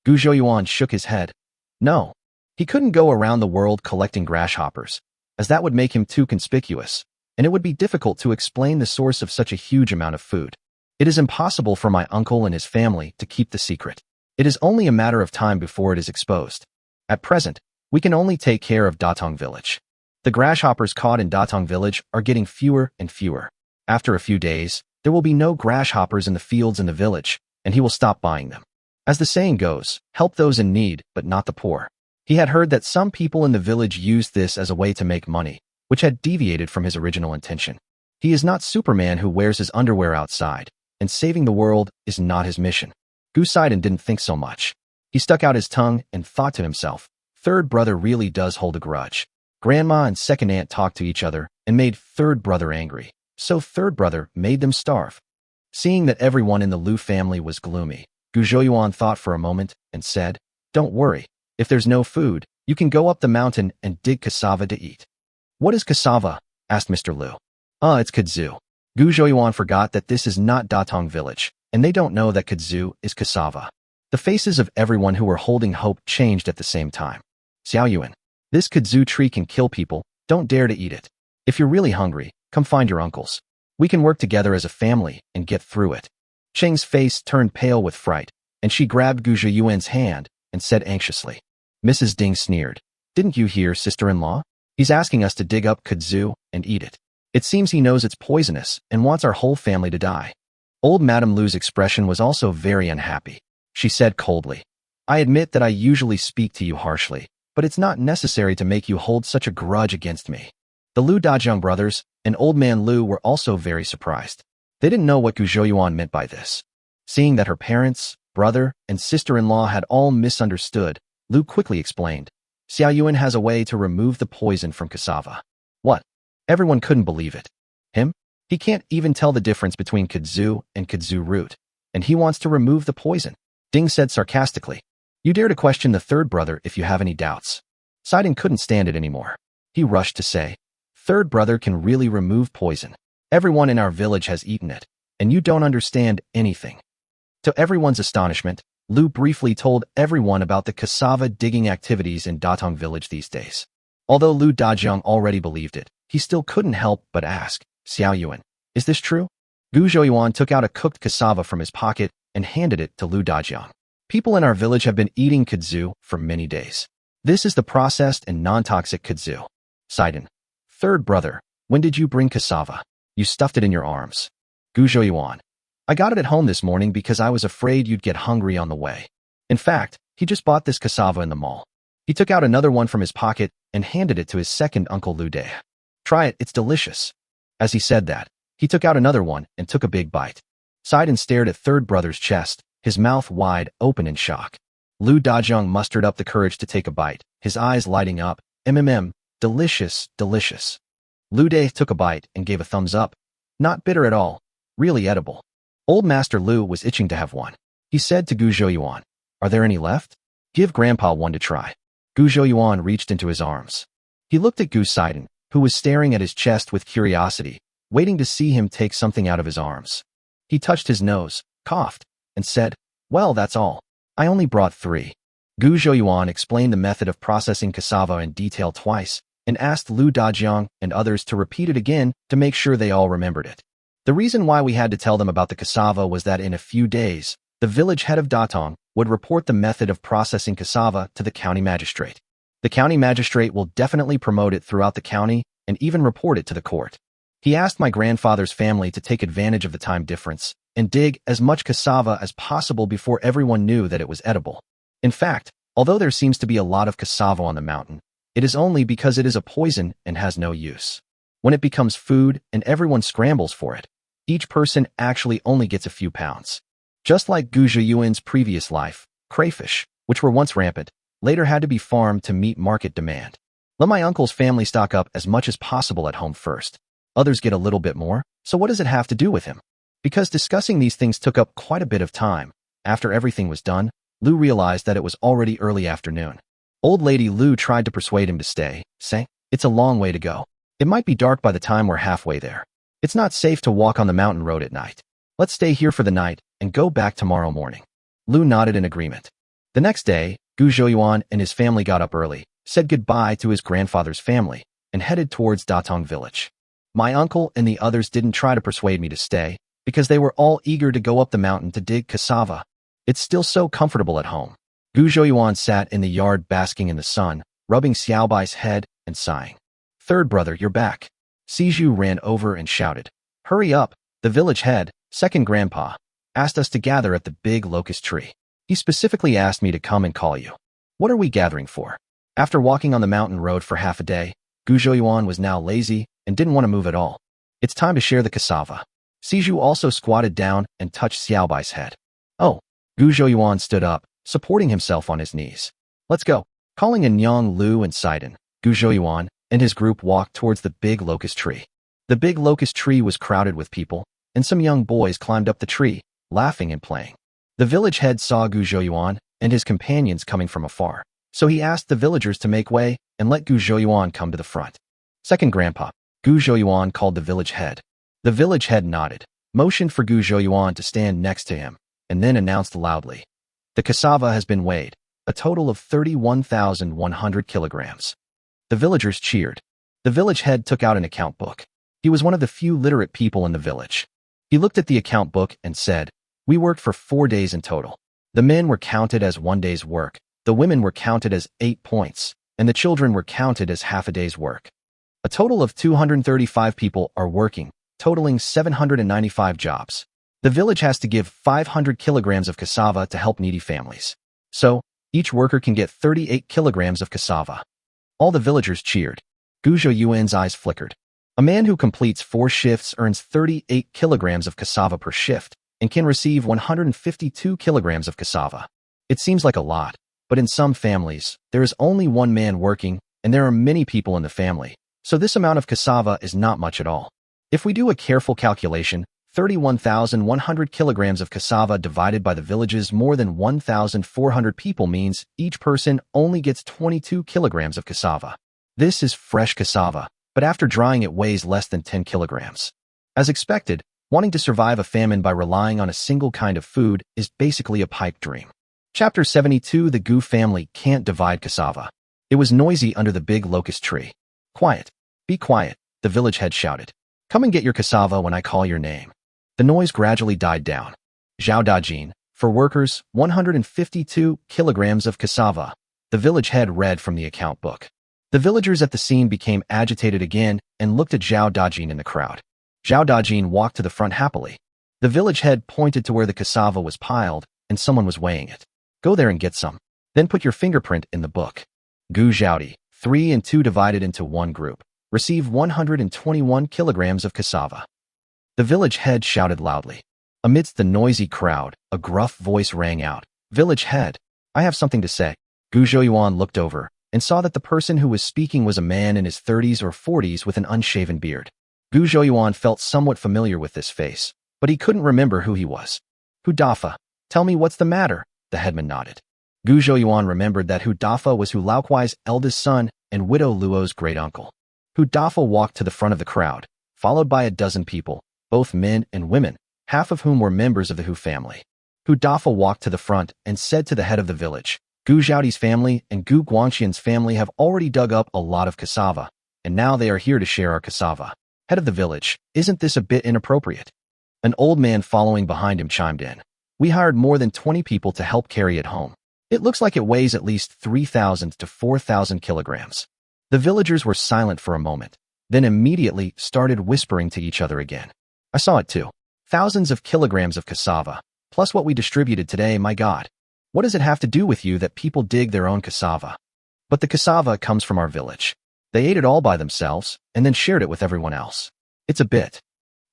Gu Zhouyuan shook his head. No. He couldn't go around the world collecting grasshoppers, as that would make him too conspicuous, and it would be difficult to explain the source of such a huge amount of food. It is impossible for my uncle and his family to keep the secret. It is only a matter of time before it is exposed. At present, we can only take care of Datong village. The grasshoppers caught in Datong village are getting fewer and fewer. After a few days, there will be no grasshoppers in the fields in the village, and he will stop buying them. As the saying goes, help those in need, but not the poor. He had heard that some people in the village used this as a way to make money, which had deviated from his original intention. He is not Superman who wears his underwear outside, and saving the world is not his mission. Gu Sidon didn't think so much. He stuck out his tongue and thought to himself, third brother really does hold a grudge. Grandma and second aunt talked to each other and made third brother angry, so third brother made them starve. Seeing that everyone in the Liu family was gloomy, Gu Zhouyuan thought for a moment and said, Don't worry. If there's no food, you can go up the mountain and dig cassava to eat. What is cassava? Asked Mr. Liu. It's kudzu. Gu Zhouyuan forgot that this is not Datong village, and they don't know that kudzu is cassava. The faces of everyone who were holding hope changed at the same time. Xiaoyuan, this kudzu tree can kill people, don't dare to eat it. If you're really hungry, come find your uncles. We can work together as a family and get through it. Cheng's face turned pale with fright, and she grabbed Gu Zhouyuan's hand and said anxiously. Mrs. Ding sneered. Didn't you hear, sister-in-law? He's asking us to dig up kudzu and eat it. It seems he knows it's poisonous and wants our whole family to die. Old Madame Lu's expression was also very unhappy. She said coldly, I admit that I usually speak to you harshly, but it's not necessary to make you hold such a grudge against me. The Lu Dajiang brothers and Old Man Lu were also very surprised. They didn't know what Gu Zhouyuan meant by this. Seeing that her parents, brother, and sister-in-law had all misunderstood, Lu quickly explained, Xiaoyuan has a way to remove the poison from cassava. What? Everyone couldn't believe it. Him? He can't even tell the difference between kudzu and kudzu root, and he wants to remove the poison. Ding said sarcastically, You dare to question the third brother if you have any doubts. Sidon couldn't stand it anymore. He rushed to say, Third brother can really remove poison. Everyone in our village has eaten it, and you don't understand anything. To everyone's astonishment, Lu briefly told everyone about the cassava digging activities in Datong village these days. Although Lu Dajiang already believed it, he still couldn't help but ask, Xiaoyuan, is this true? Gu Zhouyuan took out a cooked cassava from his pocket and handed it to Lu Dajiang. People in our village have been eating kudzu for many days. This is the processed and non-toxic kudzu. Sidon, third brother, when did you bring cassava? You stuffed it in your arms. Gu Zhouyuan, I got it at home this morning because I was afraid you'd get hungry on the way. In fact, he just bought this cassava in the mall. He took out another one from his pocket and handed it to his second uncle Lu Dai. Try it, it's delicious. As he said that, he took out another one and took a big bite. Sidon stared at third brother's chest, his mouth wide open in shock. Lu Dajiang mustered up the courage to take a bite, his eyes lighting up. Delicious, delicious. Lu Dai took a bite and gave a thumbs up. Not bitter at all, really edible. Old Master Lu was itching to have one. He said to Gu Zhouyuan, Are there any left? Give Grandpa one to try. Gu Zhouyuan reached into his arms. He looked at Gu Sidon, who was staring at his chest with curiosity, waiting to see him take something out of his arms. He touched his nose, coughed, and said, "Well, that's all. I only brought 3. Gu Zhouyuan explained the method of processing cassava in detail twice, and asked Lu Dajiang and others to repeat it again to make sure they all remembered it. The reason why we had to tell them about the cassava was that in a few days, the village head of Datong would report the method of processing cassava to the county magistrate. The county magistrate will definitely promote it throughout the county and even report it to the court. He asked my grandfather's family to take advantage of the time difference and dig as much cassava as possible before everyone knew that it was edible. In fact, although there seems to be a lot of cassava on the mountain, it is only because it is a poison and has no use. When it becomes food and everyone scrambles for it, each person actually only gets a few pounds. Just like Gu Zhiyuan's previous life, crayfish, which were once rampant, later had to be farmed to meet market demand. Let my uncle's family stock up as much as possible at home first. Others get a little bit more, so what does it have to do with him? Because discussing these things took up quite a bit of time. After everything was done, Lu realized that it was already early afternoon. Old lady Lu tried to persuade him to stay, saying, "It's a long way to go. It might be dark by the time we're halfway there. It's not safe to walk on the mountain road at night. Let's stay here for the night and go back tomorrow morning." Lu nodded in agreement. The next day, Gu Zhouyuan and his family got up early, said goodbye to his grandfather's family, and headed towards Datong village. My uncle and the others didn't try to persuade me to stay, because they were all eager to go up the mountain to dig cassava. It's still so comfortable at home. Gu Zhouyuan sat in the yard basking in the sun, rubbing Xiaobai's head and sighing. "Third brother, you're back." Siju ran over and shouted, "Hurry up, the village head, second grandpa, asked us to gather at the big locust tree. He specifically asked me to come and call you." "What are we gathering for?" After walking on the mountain road for half a day, Gu Zhouyuan was now lazy and didn't want to move at all. "It's time to share the cassava." Siju also squatted down and touched Xiaobai's head. "Oh." Gu Zhouyuan stood up, supporting himself on his knees. "Let's go." Calling in Yang, Lu, and Sidon, Gu Zhouyuan and his group walked towards the big locust tree. The big locust tree was crowded with people, and some young boys climbed up the tree, laughing and playing. The village head saw Gu Zhouyuan and his companions coming from afar, so he asked the villagers to make way and let Gu Zhouyuan come to the front. "Second grandpa," Gu Zhouyuan called the village head. The village head nodded, motioned for Gu Zhouyuan to stand next to him, and then announced loudly, "The cassava has been weighed, a total of 31,100 kilograms." The villagers cheered. The village head took out an account book. He was one of the few literate people in the village. He looked at the account book and said, "We worked for 4 days in total. The men were counted as 1 day's work, the women were counted as 8 points, and the children were counted as half a day's work. A total of 235 people are working, totaling 795 jobs. The village has to give 500 kilograms of cassava to help needy families. So, each worker can get 38 kilograms of cassava." All the villagers cheered. Gu Zhouyuan's eyes flickered. A man who completes 4 shifts earns 38 kilograms of cassava per shift and can receive 152 kilograms of cassava. It seems like a lot, but in some families, there is only one man working and there are many people in the family, so this amount of cassava is not much at all. If we do a careful calculation, 31,100 kilograms of cassava divided by the village's more than 1,400 people means each person only gets 22 kilograms of cassava. This is fresh cassava, but after drying it weighs less than 10 kilograms. As expected, wanting to survive a famine by relying on a single kind of food is basically a pipe dream. Chapter 72. The Gu family can't divide cassava. It was noisy under the big locust tree. "Quiet. Be quiet," the village head shouted. "Come and get your cassava when I call your name." The noise gradually died down. "Zhao Dajin, for workers, 152 kilograms of cassava." The village head read from the account book. The villagers at the scene became agitated again and looked at Zhao Dajin in the crowd. Zhao Dajin walked to the front happily. The village head pointed to where the cassava was piled and someone was weighing it. "Go there and get some. Then put your fingerprint in the book." Gu Zhaodi, 3 and 2 divided into one group, received 121 kilograms of cassava. The village head shouted loudly. Amidst the noisy crowd, a gruff voice rang out, "Village head, I have something to say." Gu Zhouyuan looked over and saw that the person who was speaking was a man in his 30s or 40s with an unshaven beard. Gu Zhouyuan felt somewhat familiar with this face, but he couldn't remember who he was. "Hu Dafa, tell me what's the matter?" The headman nodded. Gu Zhouyuan remembered that Hu Dafa was Hu Laokuai's eldest son and Widow Luo's great-uncle. Hudafa walked to the front of the crowd, followed by a dozen people, both men and women, half of whom were members of the Hu family. Hudafa walked to the front and said to the head of the village, Gu Zhaoti's family and Gu Guangxian's family have already dug up a lot of cassava, and now they are here to share our cassava. Head of the village, isn't this a bit inappropriate? An old man following behind him chimed in. We hired more than 20 people to help carry it home. It looks like it weighs at least 3,000 to 4,000 kilograms. The villagers were silent for a moment, then immediately started whispering to each other again. I saw it too. Thousands of kilograms of cassava, plus what we distributed today, my God. What does it have to do with you that people dig their own cassava? But the cassava comes from our village. They ate it all by themselves, and then shared it with everyone else. It's a bit.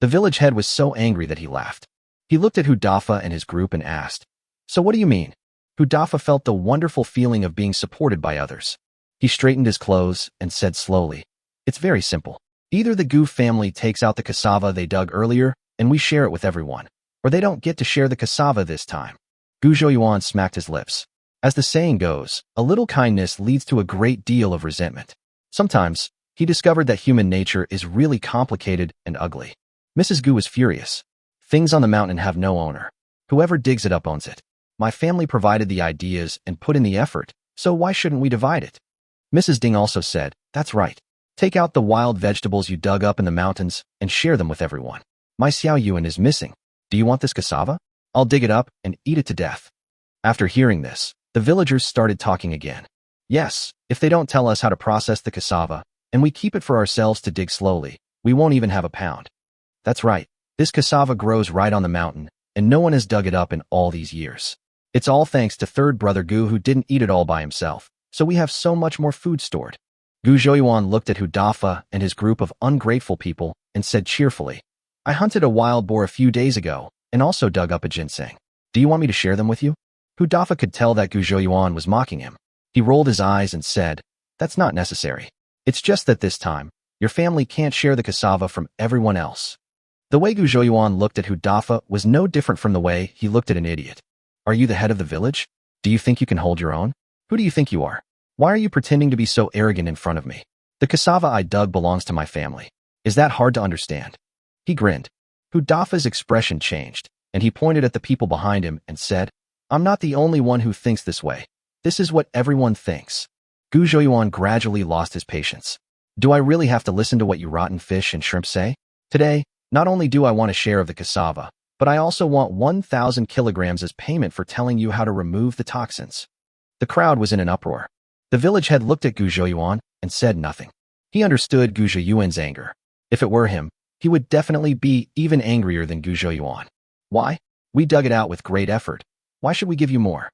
The village head was so angry that he laughed. He looked at Hudafa and his group and asked, So what do you mean? Hudafa felt the wonderful feeling of being supported by others. He straightened his clothes and said slowly, It's very simple. Either the Gu family takes out the cassava they dug earlier and we share it with everyone, or they don't get to share the cassava this time. Gu Zhouyuan smacked his lips. As the saying goes, a little kindness leads to a great deal of resentment. Sometimes, he discovered that human nature is really complicated and ugly. Mrs. Gu was furious. Things on the mountain have no owner. Whoever digs it up owns it. My family provided the ideas and put in the effort, so why shouldn't we divide it? Mrs. Ding also said, That's right. Take out the wild vegetables you dug up in the mountains and share them with everyone. My Xiao Yuan is missing. Do you want this cassava? I'll dig it up and eat it to death. After hearing this, the villagers started talking again. Yes, if they don't tell us how to process the cassava, and we keep it for ourselves to dig slowly, we won't even have a pound. That's right. This cassava grows right on the mountain, and no one has dug it up in all these years. It's all thanks to third brother Gu who didn't eat it all by himself, so we have so much more food stored. Gu Zhouyuan looked at Hudafa and his group of ungrateful people and said cheerfully, I hunted a wild boar a few days ago and also dug up a ginseng. Do you want me to share them with you? Hudafa could tell that Gu Zhouyuan was mocking him. He rolled his eyes and said, That's not necessary. It's just that this time, your family can't share the cassava from everyone else. The way Gu Zhouyuan looked at Hudafa was no different from the way he looked at an idiot. Are you the head of the village? Do you think you can hold your own? Who do you think you are? Why are you pretending to be so arrogant in front of me? The cassava I dug belongs to my family. Is that hard to understand? He grinned. Hudafa's expression changed, and he pointed at the people behind him and said, I'm not the only one who thinks this way. This is what everyone thinks. Gu Zhouyuan gradually lost his patience. Do I really have to listen to what you rotten fish and shrimp say? Today, not only do I want a share of the cassava, but I also want 1,000 kilograms as payment for telling you how to remove the toxins. The crowd was in an uproar. The village head looked at Gu Zhouyuan and said nothing. He understood Gu Zhouyuan's anger. If it were him, he would definitely be even angrier than Gu Zhouyuan. Why? We dug it out with great effort. Why should we give you more?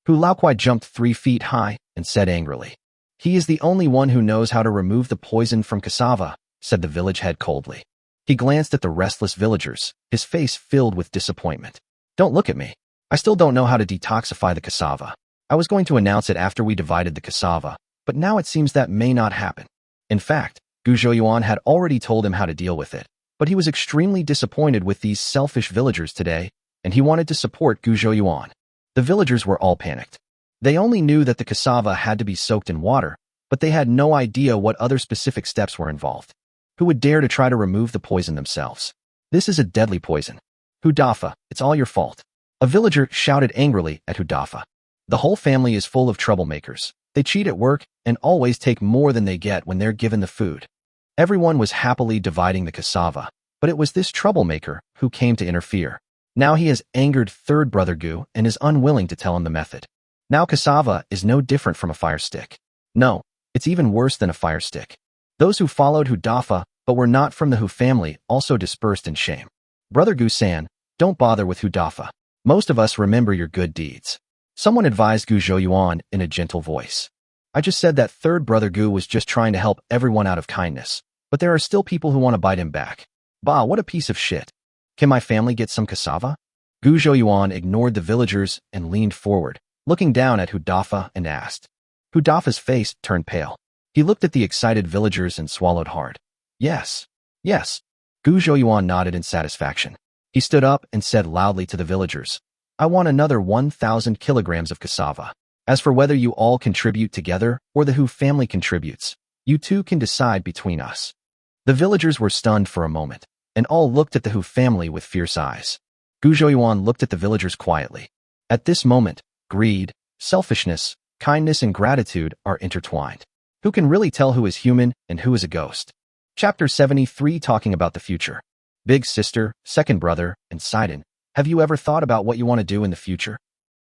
Hu Laokuai jumped 3 feet high and said angrily. He is the only one who knows how to remove the poison from cassava, said the village head coldly. He glanced at the restless villagers, his face filled with disappointment. Don't look at me. I still don't know how to detoxify the cassava. I was going to announce it after we divided the cassava, but now it seems that may not happen. In fact, Gu Zhouyuan had already told him how to deal with it, but he was extremely disappointed with these selfish villagers today, and he wanted to support Gu Zhouyuan. The villagers were all panicked. They only knew that the cassava had to be soaked in water, but they had no idea what other specific steps were involved. Who would dare to try to remove the poison themselves? This is a deadly poison. Hudafa, it's all your fault. A villager shouted angrily at Hudafa. The whole family is full of troublemakers. They cheat at work and always take more than they get when they're given the food. Everyone was happily dividing the cassava, but it was this troublemaker who came to interfere. Now he has angered third brother Gu and is unwilling to tell him the method. Now cassava is no different from a fire stick. No, it's even worse than a fire stick. Those who followed Hudafa but were not from the Hu family also dispersed in shame. Brother Gu-san, don't bother with Hudafa. Most of us remember your good deeds. Someone advised Gu Zhouyuan in a gentle voice. I just said that third brother Gu was just trying to help everyone out of kindness, but there are still people who want to bite him back. Bah, what a piece of shit. Can my family get some cassava? Gu Zhouyuan ignored the villagers and leaned forward, looking down at Hudafa and asked. Hudafa's face turned pale. He looked at the excited villagers and swallowed hard. Yes. Yes. Gu Zhouyuan nodded in satisfaction. He stood up and said loudly to the villagers, I want another 1,000 kilograms of cassava. As for whether you all contribute together or the Hu family contributes, you two can decide between us. The villagers were stunned for a moment, and all looked at the Hu family with fierce eyes. Gu Zhouyuan looked at the villagers quietly. At this moment, greed, selfishness, kindness, and gratitude are intertwined. Who can really tell who is human and who is a ghost? Chapter 73, talking about the future. Big sister, second brother, and Sidon, have you ever thought about what you want to do in the future?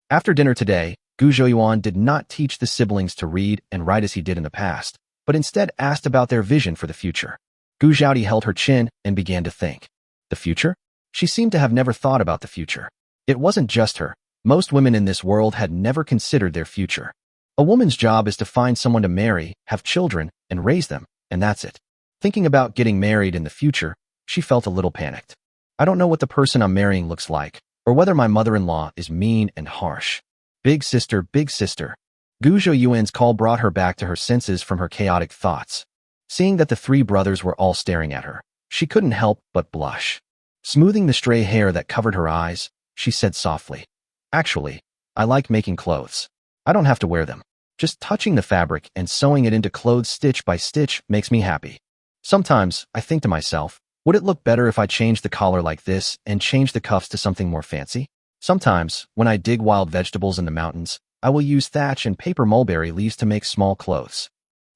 After dinner today, Gu Zhouyuan did not teach the siblings to read and write as he did in the past, but instead asked about their vision for the future. Gu Zhaodi held her chin and began to think. The future? She seemed to have never thought about the future. It wasn't just her. Most women in this world had never considered their future. A woman's job is to find someone to marry, have children, and raise them, and that's it. Thinking about getting married in the future, she felt a little panicked. I don't know what the person I'm marrying looks like, or whether my mother-in-law is mean and harsh. Big sister, big sister. Gu Zhouyuan's call brought her back to her senses from her chaotic thoughts. Seeing that the three brothers were all staring at her, she couldn't help but blush. Smoothing the stray hair that covered her eyes, she said softly, "Actually, I like making clothes. I don't have to wear them. Just touching the fabric and sewing it into clothes stitch by stitch makes me happy. Sometimes, I think to myself, would it look better if I changed the collar like this and changed the cuffs to something more fancy? Sometimes, when I dig wild vegetables in the mountains, I will use thatch and paper mulberry leaves to make small clothes."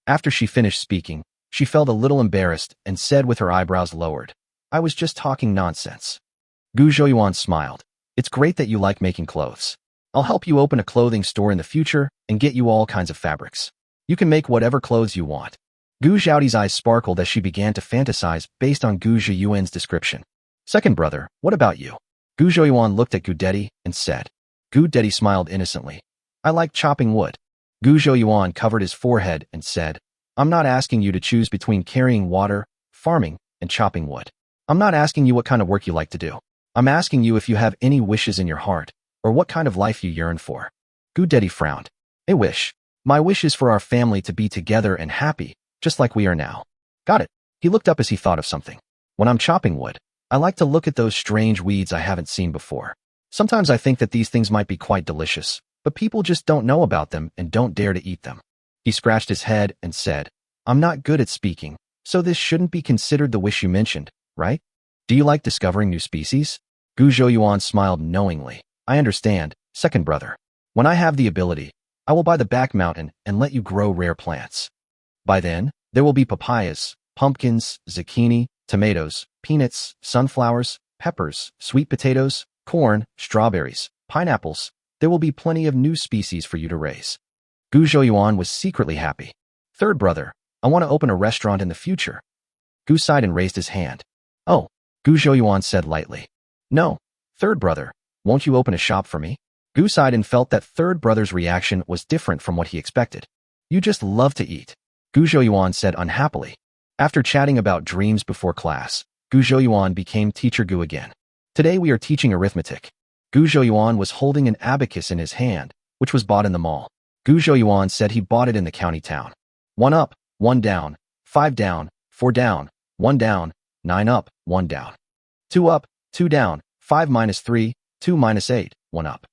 After she finished speaking, she felt a little embarrassed and said with her eyebrows lowered, "I was just talking nonsense." Gu Zhouyuan smiled. "It's great that you like making clothes. I'll help you open a clothing store in the future and get you all kinds of fabrics. You can make whatever clothes you want." Gu Zhaodi's eyes sparkled as she began to fantasize based on Gu Zhouyuan's description. "Second brother, what about you?" Gu Zhouyuan looked at Gu Dedi and said. Gu Dedi smiled innocently. "I like chopping wood." Gu Zhouyuan covered his forehead and said, "I'm not asking you to choose between carrying water, farming, and chopping wood. I'm not asking you what kind of work you like to do. I'm asking you if you have any wishes in your heart, or what kind of life you yearn for." Gu Dedi frowned. "A wish. My wish is for our family to be together and happy, just like we are now." "Got it." He looked up as he thought of something. "When I'm chopping wood, I like to look at those strange weeds I haven't seen before. Sometimes I think that these things might be quite delicious, but people just don't know about them and don't dare to eat them." He scratched his head and said, "I'm not good at speaking, so this shouldn't be considered the wish you mentioned, right? Do you like discovering new species?" Gu Zhouyuan smiled knowingly. "I understand, second brother. When I have the ability, I will buy the back mountain and let you grow rare plants. By then, there will be papayas, pumpkins, zucchini, tomatoes, peanuts, sunflowers, peppers, sweet potatoes, corn, strawberries, pineapples. There will be plenty of new species for you to raise." Gu Zhouyuan was secretly happy. "Third brother, I want to open a restaurant in the future." Gu Sidon raised his hand. "Oh," Gu Zhouyuan said lightly. "No, third brother, won't you open a shop for me?" Gu Sidon felt that third brother's reaction was different from what he expected. "You just love to eat," Gu Zhouyuan said unhappily. After chatting about dreams before class, Gu Zhouyuan became teacher Gu again. "Today we are teaching arithmetic." Gu Zhouyuan was holding an abacus in his hand, which was bought in the mall. Gu Zhouyuan said he bought it in the county town. 1 up, 1 down, 5 down, 4 down, 1 down, 9 up, 1 down. 2 up, 2 down, 5 minus 3, 2 minus 8, 1 up.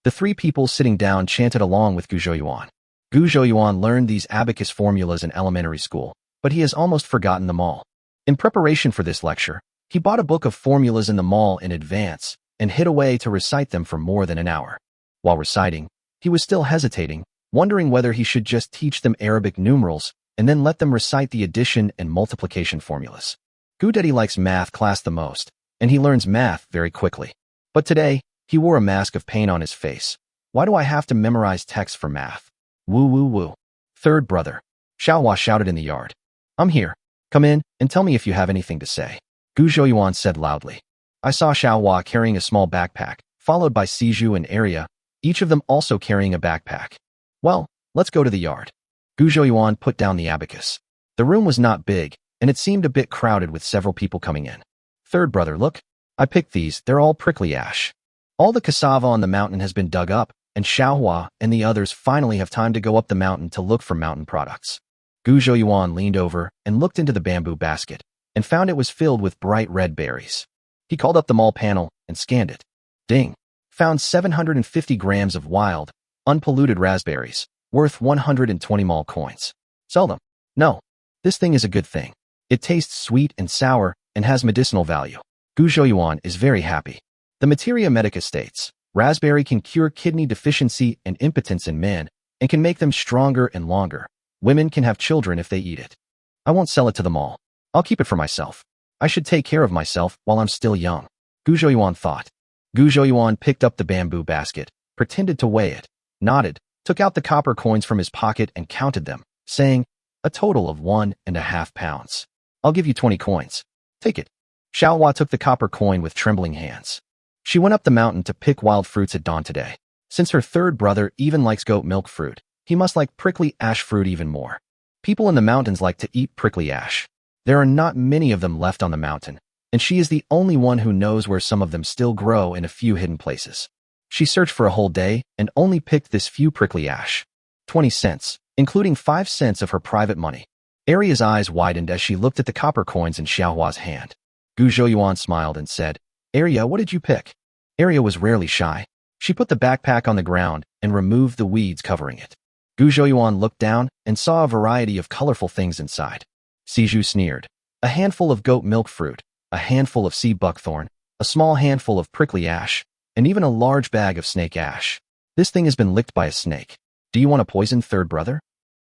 The three people sitting down chanted along with Gu Zhouyuan. Gu Zhouyuan learned these abacus formulas in elementary school, but he has almost forgotten them all. In preparation for this lecture, he bought a book of formulas in the mall in advance and hid away to recite them for more than an hour. While reciting, he was still hesitating, wondering whether he should just teach them Arabic numerals and then let them recite the addition and multiplication formulas. Gu Dedi likes math class the most, and he learns math very quickly. But today, he wore a mask of pain on his face. "Why do I have to memorize text for math? Woo woo woo." "Third brother," Xiaohua shouted in the yard. "I'm here. Come in and tell me if you have anything to say," Gu Zhouyuan said loudly. I saw Xiaohua carrying a small backpack, followed by Siju and Arya, each of them also carrying a backpack. "Well, let's go to the yard." Gu Zhouyuan put down the abacus. The room was not big, and it seemed a bit crowded with several people coming in. "Third brother, look. I picked these, they're all prickly ash. All the cassava on the mountain has been dug up, and Xiaohua and the others finally have time to go up the mountain to look for mountain products." Gu Zhouyuan leaned over and looked into the bamboo basket, and found it was filled with bright red berries. He called up the mall panel and scanned it. Ding! Found 750 grams of wild, Unpolluted raspberries, worth 120 mall coins. Sell them. No. This thing is a good thing. It tastes sweet and sour and has medicinal value. Gu Zhouyuan is very happy. The Materia Medica states, raspberry can cure kidney deficiency and impotence in men and can make them stronger and longer. Women can have children if they eat it. I won't sell it to the mall. I'll keep it for myself. I should take care of myself while I'm still young. Gu Zhouyuan thought. Gu Zhouyuan picked up the bamboo basket, pretended to weigh it, nodded, took out the copper coins from his pocket and counted them, saying, a total of 1.5 pounds. I'll give you 20 coins. Take it. Xiaohua took the copper coin with trembling hands. She went up the mountain to pick wild fruits at dawn today. Since her third brother even likes goat milk fruit, he must like prickly ash fruit even more. People in the mountains like to eat prickly ash. There are not many of them left on the mountain, and she is the only one who knows where some of them still grow in a few hidden places. She searched for a whole day and only picked this few prickly ash. 20 cents, including 5 cents of her private money. Aria's eyes widened as she looked at the copper coins in Xiaohua's hand. Gu Zhouyuan smiled and said, Aria, what did you pick? Aria was rarely shy. She put the backpack on the ground and removed the weeds covering it. Gu Zhouyuan looked down and saw a variety of colorful things inside. Siju sneered. A handful of goat milk fruit, a handful of sea buckthorn, a small handful of prickly ash, and even a large bag of snake ash. This thing has been licked by a snake. Do you want to poison third brother?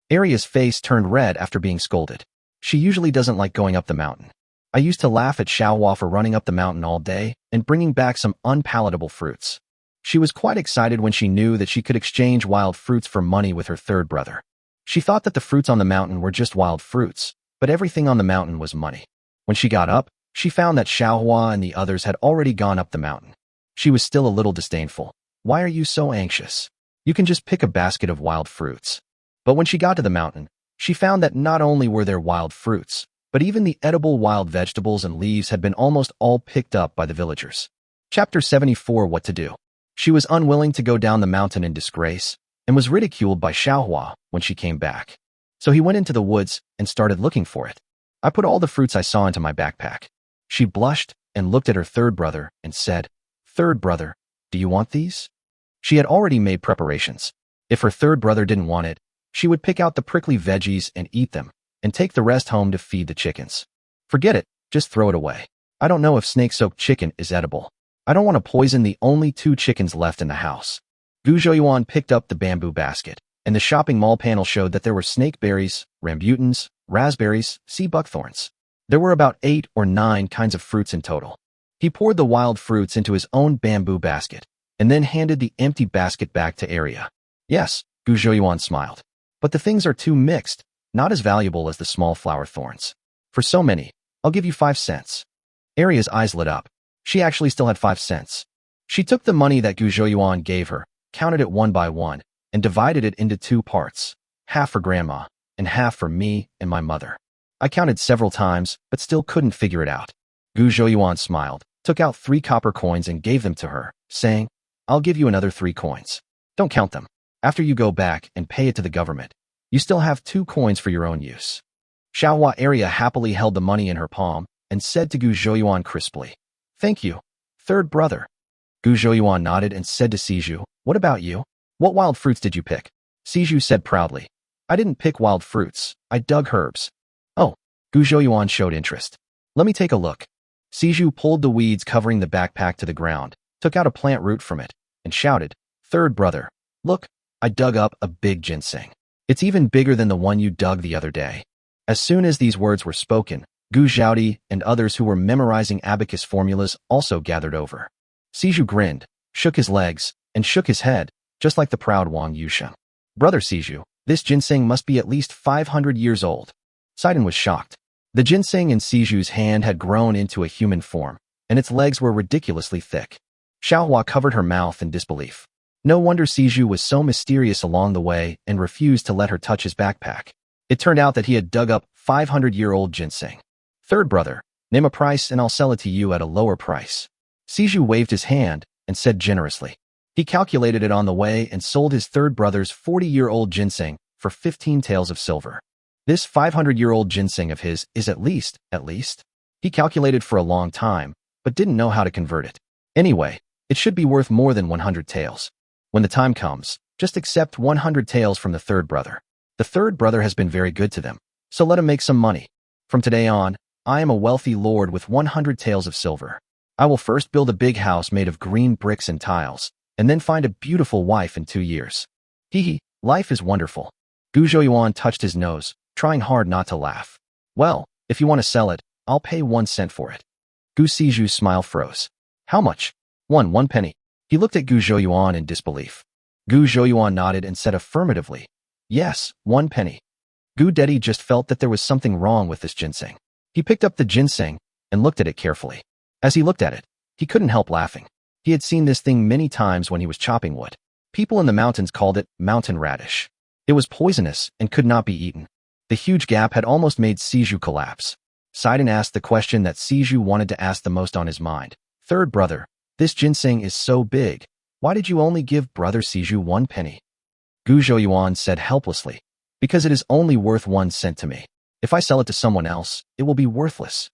Aria's face turned red after being scolded. She usually doesn't like going up the mountain. I used to laugh at Xiaohua for running up the mountain all day and bringing back some unpalatable fruits. She was quite excited when she knew that she could exchange wild fruits for money with her third brother. She thought that the fruits on the mountain were just wild fruits, but everything on the mountain was money. When she got up, she found that Xiaohua and the others had already gone up the mountain. She was still a little disdainful. Why are you so anxious? You can just pick a basket of wild fruits. But when she got to the mountain, she found that not only were there wild fruits, but even the edible wild vegetables and leaves had been almost all picked up by the villagers. Chapter 74 What to Do. She was unwilling to go down the mountain in disgrace and was ridiculed by Xiaohua when she came back. So he went into the woods and started looking for it. I put all the fruits I saw into my backpack. She blushed and looked at her third brother and said, Third brother, do you want these? She had already made preparations. If her third brother didn't want it, she would pick out the prickly veggies and eat them, and take the rest home to feed the chickens. Forget it, just throw it away. I don't know if snake-soaked chicken is edible. I don't want to poison the only 2 chickens left in the house. Gu Zhouyuan picked up the bamboo basket, and the shopping mall panel showed that there were snakeberries, rambutans, raspberries, sea buckthorns. There were about 8 or 9 kinds of fruits in total. He poured the wild fruits into his own bamboo basket, and then handed the empty basket back to Aria. Yes, Gu Zhouyuan smiled. But the things are too mixed, not as valuable as the small flower thorns. For so many, I'll give you 5 cents. Aria's eyes lit up. She actually still had 5 cents. She took the money that Gu Zhouyuan gave her, counted it one by one, and divided it into 2 parts, half for grandma, and half for me and my mother. I counted several times, but still couldn't figure it out. Gu Zhouyuan smiled, took out 3 copper coins and gave them to her, saying, I'll give you another 3 coins. Don't count them. After you go back and pay it to the government, you still have 2 coins for your own use. Xiaohua Aria happily held the money in her palm and said to Gu Zhouyuan crisply, Thank you, third brother. Gu Zhouyuan nodded and said to Siju, What about you? What wild fruits did you pick? Siju said proudly, I didn't pick wild fruits, I dug herbs. Oh, Gu Zhouyuan showed interest. Let me take a look. Siju pulled the weeds covering the backpack to the ground, took out a plant root from it, and shouted, Third brother, look, I dug up a big ginseng. It's even bigger than the one you dug the other day. As soon as these words were spoken, Gu Zhaodi and others who were memorizing abacus formulas also gathered over. Siju grinned, shook his legs, and shook his head, just like the proud Wang Yusheng. Brother Siju, this ginseng must be at least 500 years old. Sidon was shocked. The ginseng in Siju's hand had grown into a human form, and its legs were ridiculously thick. Xiaohua covered her mouth in disbelief. No wonder Siju was so mysterious along the way and refused to let her touch his backpack. It turned out that he had dug up 500-year-old ginseng. Third brother, name a price and I'll sell it to you at a lower price. Siju waved his hand and said generously. He calculated it on the way and sold his third brother's 40-year-old ginseng for 15 taels of silver. This 500-year-old ginseng of his is at least. He calculated for a long time, but didn't know how to convert it. Anyway, it should be worth more than 100 taels. When the time comes, Just accept 100 taels from the third brother. The third brother has been very good to them, so let him make some money. From today on, I am a wealthy lord with 100 taels of silver. I will first build a big house made of green bricks and tiles, and then find a beautiful wife in 2 years. Hee, life is wonderful. Gu Zhouyuan touched his nose, trying hard not to laugh. Well, if you want to sell it, I'll pay 1 cent for it. Gu Siju's smile froze. How much? One penny. He looked at Gu Zhouyuan in disbelief. Gu Zhouyuan nodded and said affirmatively. Yes, 1 penny. Gu Dedi just felt that there was something wrong with this ginseng. He picked up the ginseng and looked at it carefully. As he looked at it, he couldn't help laughing. He had seen this thing many times when he was chopping wood. People in the mountains called it mountain radish. It was poisonous and could not be eaten. The huge gap had almost made Siju collapse. Sidon asked the question that Siju wanted to ask the most on his mind. Third brother, this ginseng is so big. Why did you only give brother Siju 1 penny? Gu Zhouyuan said helplessly. Because it is only worth 1 cent to me. If I sell it to someone else, it will be worthless.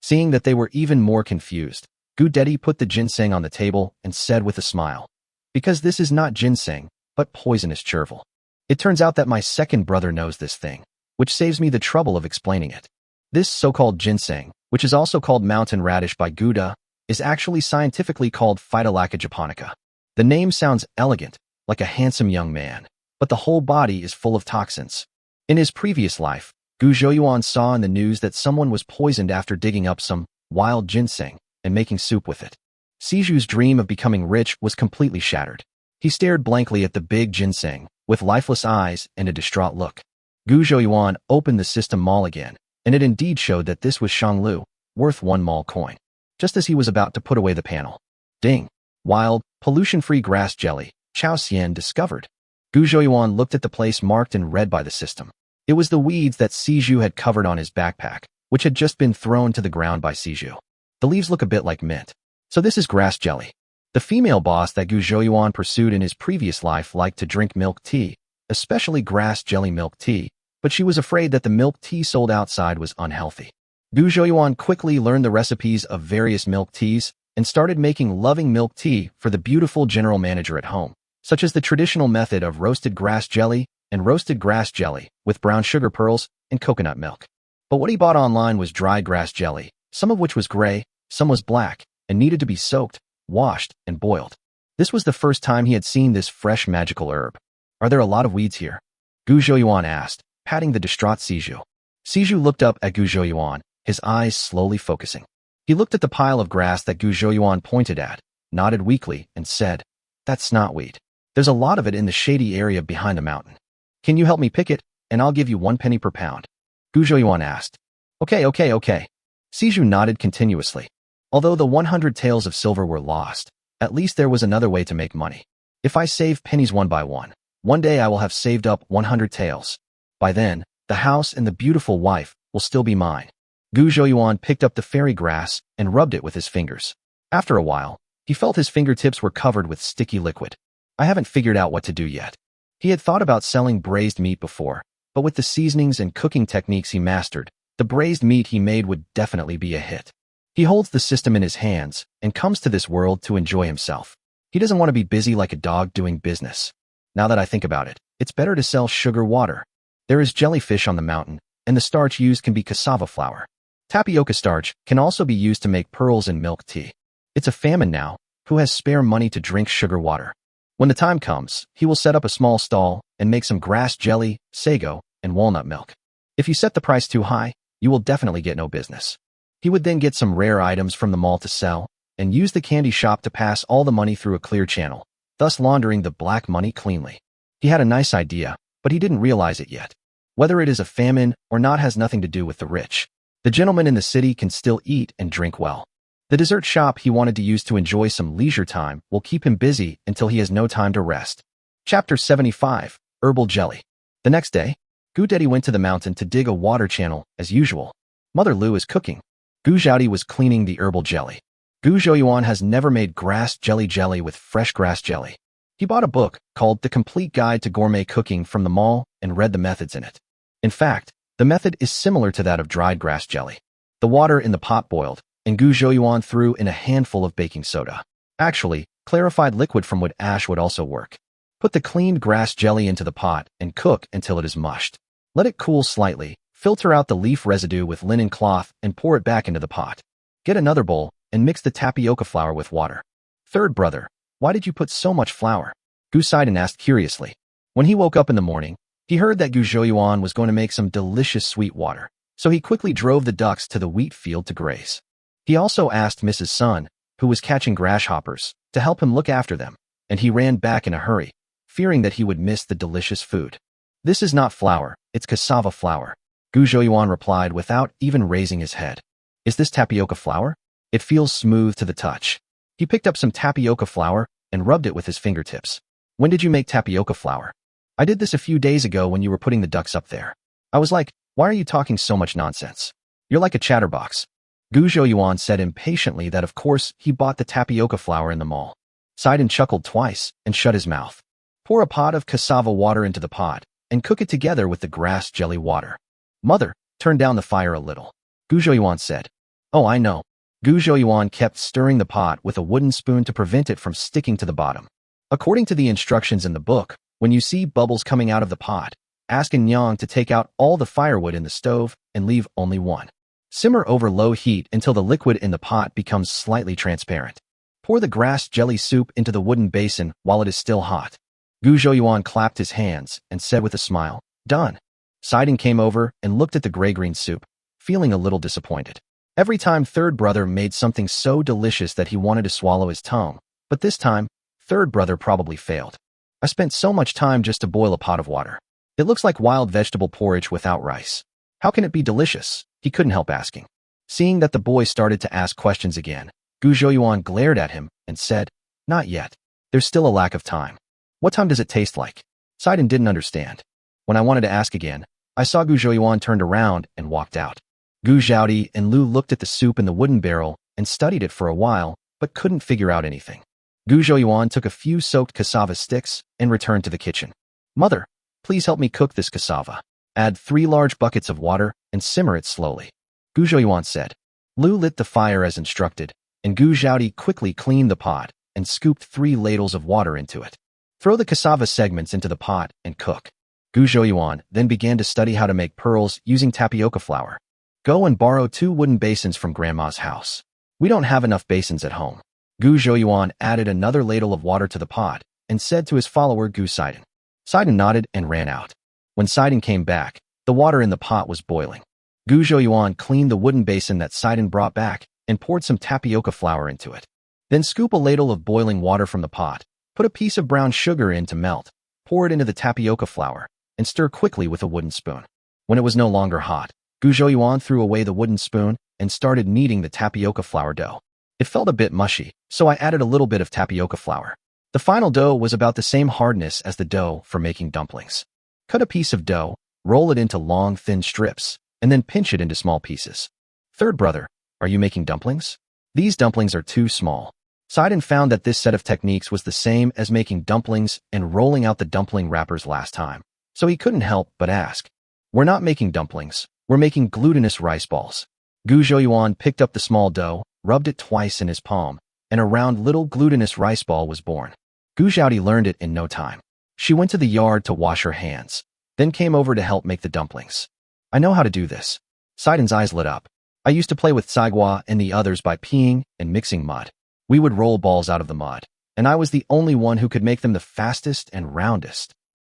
Seeing that they were even more confused, Gu Dedi put the ginseng on the table and said with a smile. Because this is not ginseng, but poisonous chervil. It turns out that my second brother knows this thing, which saves me the trouble of explaining it. This so-called ginseng, which is also called mountain radish by Gouda, is actually scientifically called Phytolacca japonica. The name sounds elegant, like a handsome young man, but the whole body is full of toxins. In his previous life, Gu Zhouyuan saw in the news that someone was poisoned after digging up some wild ginseng and making soup with it. Siju's dream of becoming rich was completely shattered. He stared blankly at the big ginseng, with lifeless eyes and a distraught look. Gu Zhouyuan opened the system mall again, and it indeed showed that this was Shanglu, worth 1 mall coin. Just as he was about to put away the panel. Ding! Wild, pollution-free grass jelly, Chao Xian discovered. Gu Zhouyuan looked at the place marked in red by the system. It was the weeds that Siju had covered on his backpack, which had just been thrown to the ground by Siju. The leaves look a bit like mint. So this is grass jelly. The female boss that Gu Zhouyuan pursued in his previous life liked to drink milk tea, especially grass jelly milk tea, but she was afraid that the milk tea sold outside was unhealthy. Gu Zhouyuan quickly learned the recipes of various milk teas and started making loving milk tea for the beautiful general manager at home, such as the traditional method of roasted grass jelly and roasted grass jelly with brown sugar pearls and coconut milk. But what he bought online was dry grass jelly, some of which was gray, some was black, and needed to be soaked, washed, and boiled. This was the first time he had seen this fresh magical herb. Are there a lot of weeds here? Gu Zhouyuan asked, patting the distraught Siju. Siju looked up at Gu Zhouyuan, his eyes slowly focusing. He looked at the pile of grass that Gu Zhouyuan pointed at, nodded weakly, and said, That's snotweed. There's a lot of it in the shady area behind the mountain. Can you help me pick it, and I'll give you 1 penny per pound? Gu Zhouyuan asked. Okay. Siju nodded continuously. Although the 100 taels of silver were lost, at least there was another way to make money. If I save pennies one by one day I will have saved up 100 taels. By then, the house and the beautiful wife will still be mine. Gu Zhouyuan picked up the fairy grass and rubbed it with his fingers. After a while, he felt his fingertips were covered with sticky liquid. I haven't figured out what to do yet. He had thought about selling braised meat before, but with the seasonings and cooking techniques he mastered, the braised meat he made would definitely be a hit. He holds the system in his hands and comes to this world to enjoy himself. He doesn't want to be busy like a dog doing business. Now that I think about it, it's better to sell sugar water. There is jellyfish on the mountain, and the starch used can be cassava flour. Tapioca starch can also be used to make pearls and milk tea. It's a famine now. Who has spare money to drink sugar water? When the time comes, he will set up a small stall and make some grass jelly, sago, and walnut milk. If you set the price too high, you will definitely get no business. He would then get some rare items from the mall to sell, and use the candy shop to pass all the money through a clear channel, thus laundering the black money cleanly. He had a nice idea, but he didn't realize it yet. Whether it is a famine or not has nothing to do with the rich. The gentleman in the city can still eat and drink well. The dessert shop he wanted to use to enjoy some leisure time will keep him busy until he has no time to rest. Chapter 75, Herbal Jelly. The next day, Gu Dedi went to the mountain to dig a water channel, as usual. Mother Lu is cooking. Gu Zhaodi was cleaning the herbal jelly. Gu Zhouyuan has never made grass jelly with fresh grass jelly. He bought a book called The Complete Guide to Gourmet Cooking from the mall and read the methods in it. In fact, the method is similar to that of dried grass jelly. The water in the pot boiled, and Gu Zhouyuan threw in a handful of baking soda. Actually, clarified liquid from wood ash would also work. Put the cleaned grass jelly into the pot and cook until it is mushed. Let it cool slightly, filter out the leaf residue with linen cloth and pour it back into the pot. Get another bowl and mix the tapioca flour with water. Third brother, why did you put so much flour? Gu Sidon asked curiously. When he woke up in the morning, he heard that Gu Zhouyuan was going to make some delicious sweet water, so he quickly drove the ducks to the wheat field to graze. He also asked Mrs. Sun, who was catching grasshoppers, to help him look after them, and he ran back in a hurry, fearing that he would miss the delicious food. This is not flour, it's cassava flour, Gu Zhouyuan replied without even raising his head. Is this tapioca flour? It feels smooth to the touch. He picked up some tapioca flour and rubbed it with his fingertips. When did you make tapioca flour? I did this a few days ago when you were putting the ducks up there. I was like, why are you talking so much nonsense? You're like a chatterbox. Gu Zhouyuan said impatiently that of course he bought the tapioca flour in the mall. Sidon chuckled twice and shut his mouth. Pour a pot of cassava water into the pot and cook it together with the grass jelly water. Mother, turn down the fire a little, Gu Zhouyuan said. Oh, I know. Gu Zhouyuan kept stirring the pot with a wooden spoon to prevent it from sticking to the bottom. According to the instructions in the book, when you see bubbles coming out of the pot, ask Nyang to take out all the firewood in the stove and leave only one. Simmer over low heat until the liquid in the pot becomes slightly transparent. Pour the grass jelly soup into the wooden basin while it is still hot. Gu Zhouyuan clapped his hands and said with a smile, done. Sidon came over and looked at the gray-green soup, feeling a little disappointed. Every time third brother made something so delicious that he wanted to swallow his tongue, but this time, third brother probably failed. I spent so much time just to boil a pot of water. It looks like wild vegetable porridge without rice. How can it be delicious? He couldn't help asking. Seeing that the boy started to ask questions again, Gu Zhouyuan glared at him and said, not yet. There's still a lack of time. What time does it taste like? Sidon didn't understand. When I wanted to ask again, I saw Gu Zhouyuan turned around and walked out. Gu Zhaodi and Lu looked at the soup in the wooden barrel and studied it for a while, but couldn't figure out anything. Gu Zhouyuan took a few soaked cassava sticks and returned to the kitchen. Mother, please help me cook this cassava. Add 3 large buckets of water and simmer it slowly, Gu Zhouyuan said. Lu lit the fire as instructed, and Gu Zhaodi quickly cleaned the pot and scooped 3 ladles of water into it. Throw the cassava segments into the pot and cook. Gu Zhouyuan then began to study how to make pearls using tapioca flour. Go and borrow 2 wooden basins from Grandma's house. We don't have enough basins at home. Gu Zhouyuan added another ladle of water to the pot and said to his follower Gu Sidon. Sidon nodded and ran out. When Sidon came back, the water in the pot was boiling. Gu Zhouyuan cleaned the wooden basin that Sidon brought back and poured some tapioca flour into it. Then scoop a ladle of boiling water from the pot, put a piece of brown sugar in to melt, pour it into the tapioca flour, and stir quickly with a wooden spoon. When it was no longer hot, Gu Zhouyuan threw away the wooden spoon and started kneading the tapioca flour dough. It felt a bit mushy, so I added a little bit of tapioca flour. The final dough was about the same hardness as the dough for making dumplings. Cut a piece of dough, roll it into long, thin strips, and then pinch it into small pieces. Third brother, are you making dumplings? These dumplings are too small. Sidon found that this set of techniques was the same as making dumplings and rolling out the dumpling wrappers last time, so he couldn't help but ask. We're not making dumplings, we're making glutinous rice balls. Gu Zhouyuan picked up the small dough, rubbed it twice in his palm, and a round little glutinous rice ball was born. Gu Zhaodi learned it in no time. She went to the yard to wash her hands, then came over to help make the dumplings. I know how to do this. Sidon's eyes lit up. I used to play with Saigwa and the others by peeing and mixing mud. We would roll balls out of the mud, and I was the only one who could make them the fastest and roundest.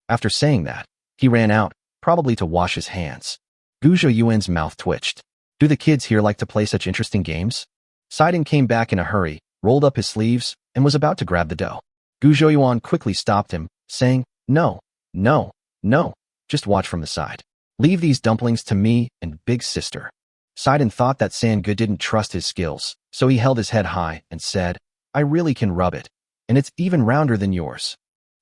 After saying that, he ran out, probably to wash his hands. Gu Zhouyuan's mouth twitched. Do the kids here like to play such interesting games? Sidon came back in a hurry, rolled up his sleeves, and was about to grab the dough. Gu Zhouyuan quickly stopped him, saying, No, no, no, just watch from the side. Leave these dumplings to me and big sister. Sidon thought that Sang-gu didn't trust his skills, so he held his head high and said, I really can rub it, and it's even rounder than yours.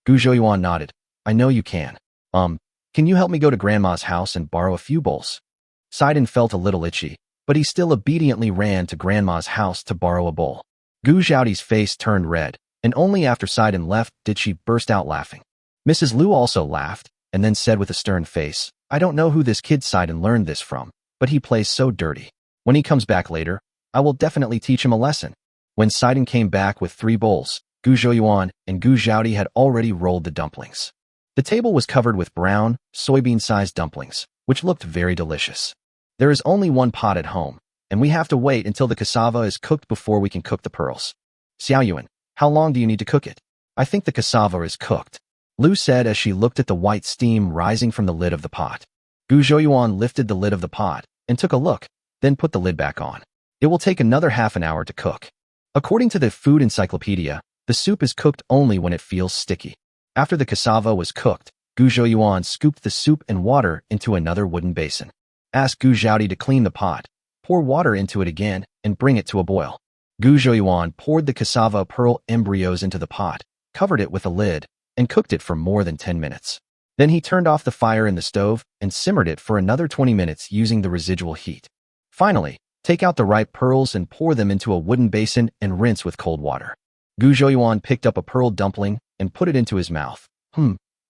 Gu Zhouyuan nodded. I know you can. Can you help me go to Grandma's house and borrow a few bowls? Sidon felt a little itchy, but he still obediently ran to Grandma's house to borrow a bowl. Gu Zhaodi's face turned red, and only after Sidon left did she burst out laughing. Mrs. Lu also laughed, and then said with a stern face, I don't know who this kid Sidon learned this from, but he plays so dirty. When he comes back later, I will definitely teach him a lesson. When Sidon came back with 3 bowls, Gu Zhouyuan and Gu Zhaodi had already rolled the dumplings. The table was covered with brown, soybean-sized dumplings, which looked very delicious. There is only one pot at home, and we have to wait until the cassava is cooked before we can cook the pearls. Xiaoyuan, how long do you need to cook it? I think the cassava is cooked, Lu said as she looked at the white steam rising from the lid of the pot. Gu Zhouyuan lifted the lid of the pot and took a look, then put the lid back on. It will take another half an hour to cook. According to the food encyclopedia, the soup is cooked only when it feels sticky. After the cassava was cooked, Gu Zhouyuan scooped the soup and water into another wooden basin. Ask Gu Zhaodi to clean the pot, pour water into it again, and bring it to a boil. Gu Zhouyuan poured the cassava pearl embryos into the pot, covered it with a lid, and cooked it for more than 10 minutes. Then he turned off the fire in the stove and simmered it for another 20 minutes using the residual heat. Finally, take out the ripe pearls and pour them into a wooden basin and rinse with cold water. Gu Zhouyuan picked up a pearl dumpling and put it into his mouth.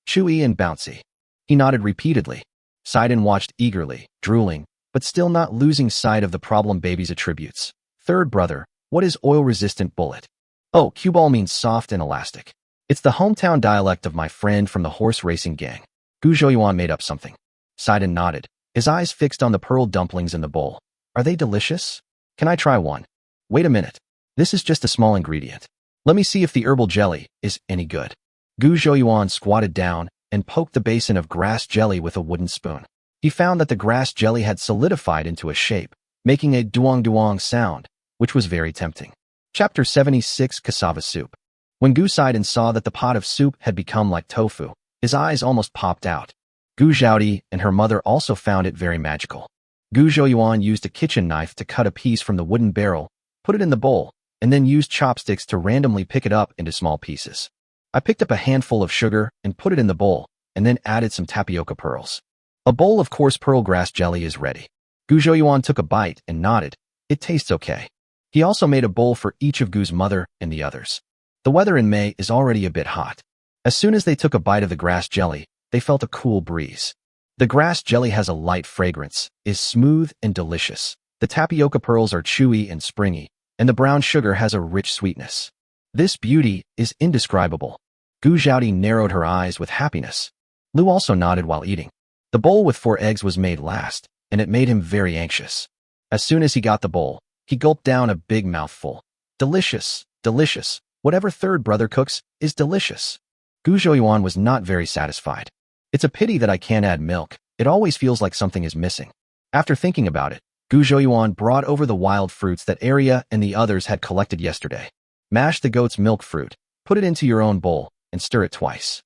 Chewy and bouncy. He nodded repeatedly. Sidon watched eagerly, drooling, but still not losing sight of the problem baby's attributes. Third brother, what is oil-resistant bullet? Oh, cue ball means soft and elastic. It's the hometown dialect of my friend from the horse racing gang. Gu Zhouyuan made up something. Sidon nodded, his eyes fixed on the pearl dumplings in the bowl. Are they delicious? Can I try one? Wait a minute. This is just a small ingredient. Let me see if the herbal jelly is any good. Gu Zhouyuan squatted down and poked the basin of grass jelly with a wooden spoon. He found that the grass jelly had solidified into a shape, making a duong-duong sound, which was very tempting. Chapter 76 Cassava Soup. When Gu Sidon saw that the pot of soup had become like tofu, his eyes almost popped out. Gu Zhaodi and her mother also found it very magical. Gu Zhouyuan used a kitchen knife to cut a piece from the wooden barrel, put it in the bowl, and then used chopsticks to randomly pick it up into small pieces. I picked up a handful of sugar and put it in the bowl, and then added some tapioca pearls. A bowl of coarse pearl grass jelly is ready. Gu Zhouyuan took a bite and nodded. It tastes okay. He also made a bowl for each of Gu's mother and the others. The weather in May is already a bit hot. As soon as they took a bite of the grass jelly, they felt a cool breeze. The grass jelly has a light fragrance, is smooth and delicious. The tapioca pearls are chewy and springy, and the brown sugar has a rich sweetness. This beauty is indescribable. Gu Zhaodi narrowed her eyes with happiness. Lu also nodded while eating. The bowl with 4 eggs was made last, and it made him very anxious. As soon as he got the bowl, he gulped down a big mouthful. Delicious, delicious. Whatever third brother cooks is delicious. Gu Zhouyuan was not very satisfied. It's a pity that I can't add milk. It always feels like something is missing. After thinking about it, Gu Zhouyuan brought over the wild fruits that Arya and the others had collected yesterday. Mash the goat's milk fruit, put it into your own bowl, and stir it twice.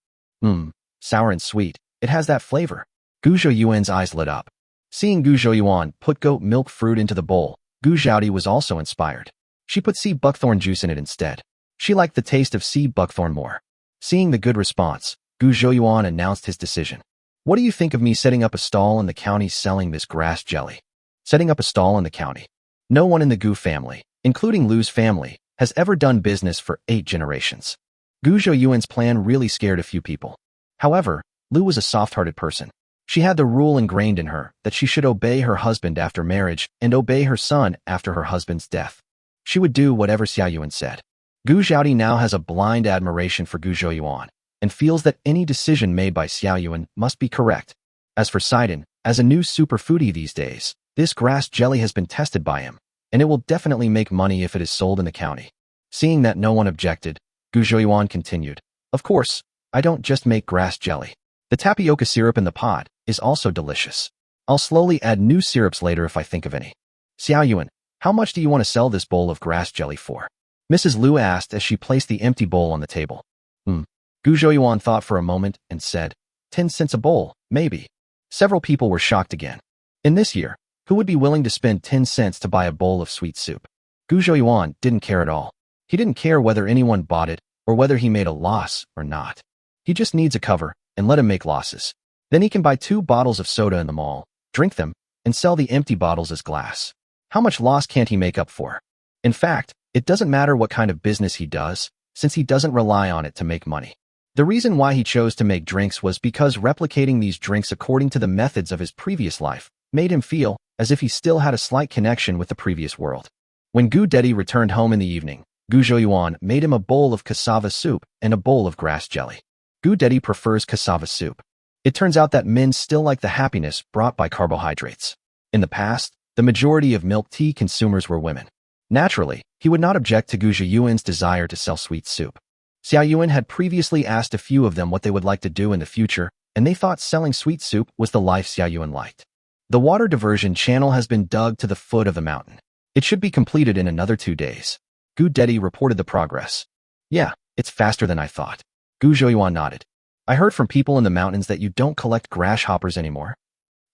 Sour and sweet. It has that flavor. Gu Zhouyuan's eyes lit up. Seeing Gu Zhouyuan put goat milk fruit into the bowl, Gu Zhaodi was also inspired. She put sea buckthorn juice in it instead. She liked the taste of sea buckthorn more. Seeing the good response, Gu Zhouyuan announced his decision. What do you think of me setting up a stall in the county selling this grass jelly? Setting up a stall in the county. No one in the Gu family, including Lu's family, has ever done business for 8 generations. Gu Zhouyuan's plan really scared a few people. However, Lu was a soft-hearted person. She had the rule ingrained in her that she should obey her husband after marriage and obey her son after her husband's death. She would do whatever Xiaoyuan said. Gu Zhaodi now has a blind admiration for Gu Zhouyuan and feels that any decision made by Xiaoyuan must be correct. As for Sidon, as a new super foodie these days, this grass jelly has been tested by him, and it will definitely make money if it is sold in the county. Seeing that no one objected, Gu Zhouyuan continued, Of course, I don't just make grass jelly. The tapioca syrup in the pot is also delicious. I'll slowly add new syrups later if I think of any. Xiaoyuan, how much do you want to sell this bowl of grass jelly for? Mrs. Lu asked as she placed the empty bowl on the table. Gu Zhouyuan thought for a moment and said, 10 cents a bowl, maybe. Several people were shocked again. In this year, who would be willing to spend 10 cents to buy a bowl of sweet soup? Gu Zhouyuan didn't care at all. He didn't care whether anyone bought it or whether he made a loss or not. He just needs a cover and let him make losses. Then he can buy 2 bottles of soda in the mall, drink them, and sell the empty bottles as glass. How much loss can't he make up for? In fact, it doesn't matter what kind of business he does, since he doesn't rely on it to make money. The reason why he chose to make drinks was because replicating these drinks according to the methods of his previous life made him feel as if he still had a slight connection with the previous world. When Gu Dedi returned home in the evening, Gu Zhouyuan made him a bowl of cassava soup and a bowl of grass jelly. Gu Dedi prefers cassava soup. It turns out that men still like the happiness brought by carbohydrates. In the past, the majority of milk tea consumers were women. Naturally, he would not object to Gu Zhouyuan's desire to sell sweet soup. Xiao Yuan had previously asked a few of them what they would like to do in the future, and they thought selling sweet soup was the life Xiao Yuan liked. The water diversion channel has been dug to the foot of the mountain. It should be completed in another 2 days. Gu Dedi reported the progress. Yeah, it's faster than I thought. Gu Zhouyuan nodded. I heard from people in the mountains that you don't collect grasshoppers anymore.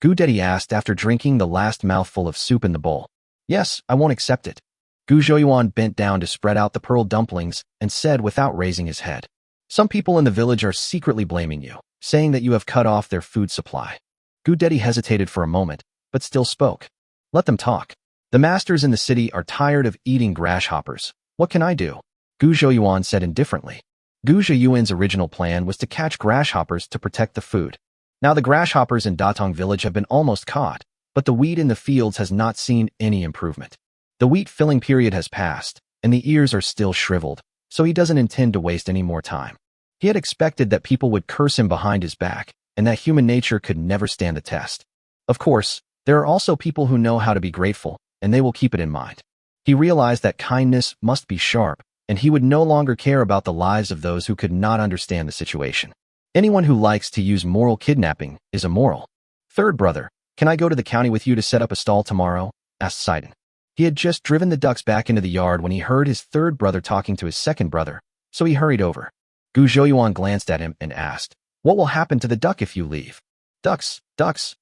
Gu Dedi asked after drinking the last mouthful of soup in the bowl. Yes, I won't accept it. Gu Zhouyuan bent down to spread out the pearl dumplings and said without raising his head. Some people in the village are secretly blaming you, saying that you have cut off their food supply. Gu Dedi hesitated for a moment, but still spoke. Let them talk. The masters in the city are tired of eating grasshoppers. What can I do? Gu Zhouyuan said indifferently. Gu Zhouyuan's original plan was to catch grasshoppers to protect the food. Now the grasshoppers in Datong village have been almost caught, but the wheat in the fields has not seen any improvement. The wheat filling period has passed, and the ears are still shriveled, so he doesn't intend to waste any more time. He had expected that people would curse him behind his back, and that human nature could never stand the test. Of course, there are also people who know how to be grateful, and they will keep it in mind. He realized that kindness must be sharp, and he would no longer care about the lives of those who could not understand the situation. Anyone who likes to use moral kidnapping is immoral. Third brother, can I go to the county with you to set up a stall tomorrow? Asked Sidon. He had just driven the ducks back into the yard when he heard his third brother talking to his second brother, so he hurried over. Gu Zhouyuan glanced at him and asked, what will happen to the duck if you leave? Ducks,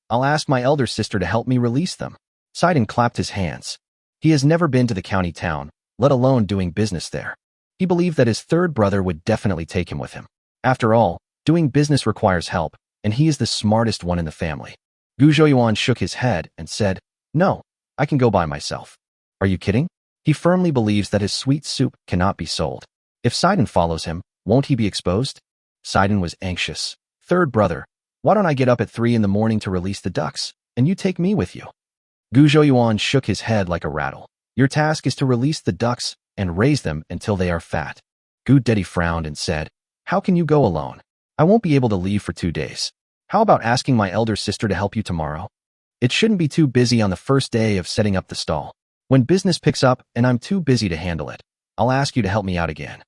I'll ask my elder sister to help me release them. Sidon clapped his hands. He has never been to the county town, let alone doing business there. He believed that his third brother would definitely take him with him. After all, doing business requires help, and he is the smartest one in the family. Gu Zhouyuan shook his head and said, no, I can go by myself. Are you kidding? He firmly believes that his sweet soup cannot be sold. If Sidon follows him, won't he be exposed? Sidon was anxious. Third brother, why don't I get up at 3 in the morning to release the ducks, and you take me with you? Gu Zhouyuan shook his head like a rattle. Your task is to release the ducks and raise them until they are fat. Gu Dedi frowned and said, how can you go alone? I won't be able to leave for 2 days. How about asking my elder sister to help you tomorrow? It shouldn't be too busy on the first day of setting up the stall. When business picks up and I'm too busy to handle it, I'll ask you to help me out again.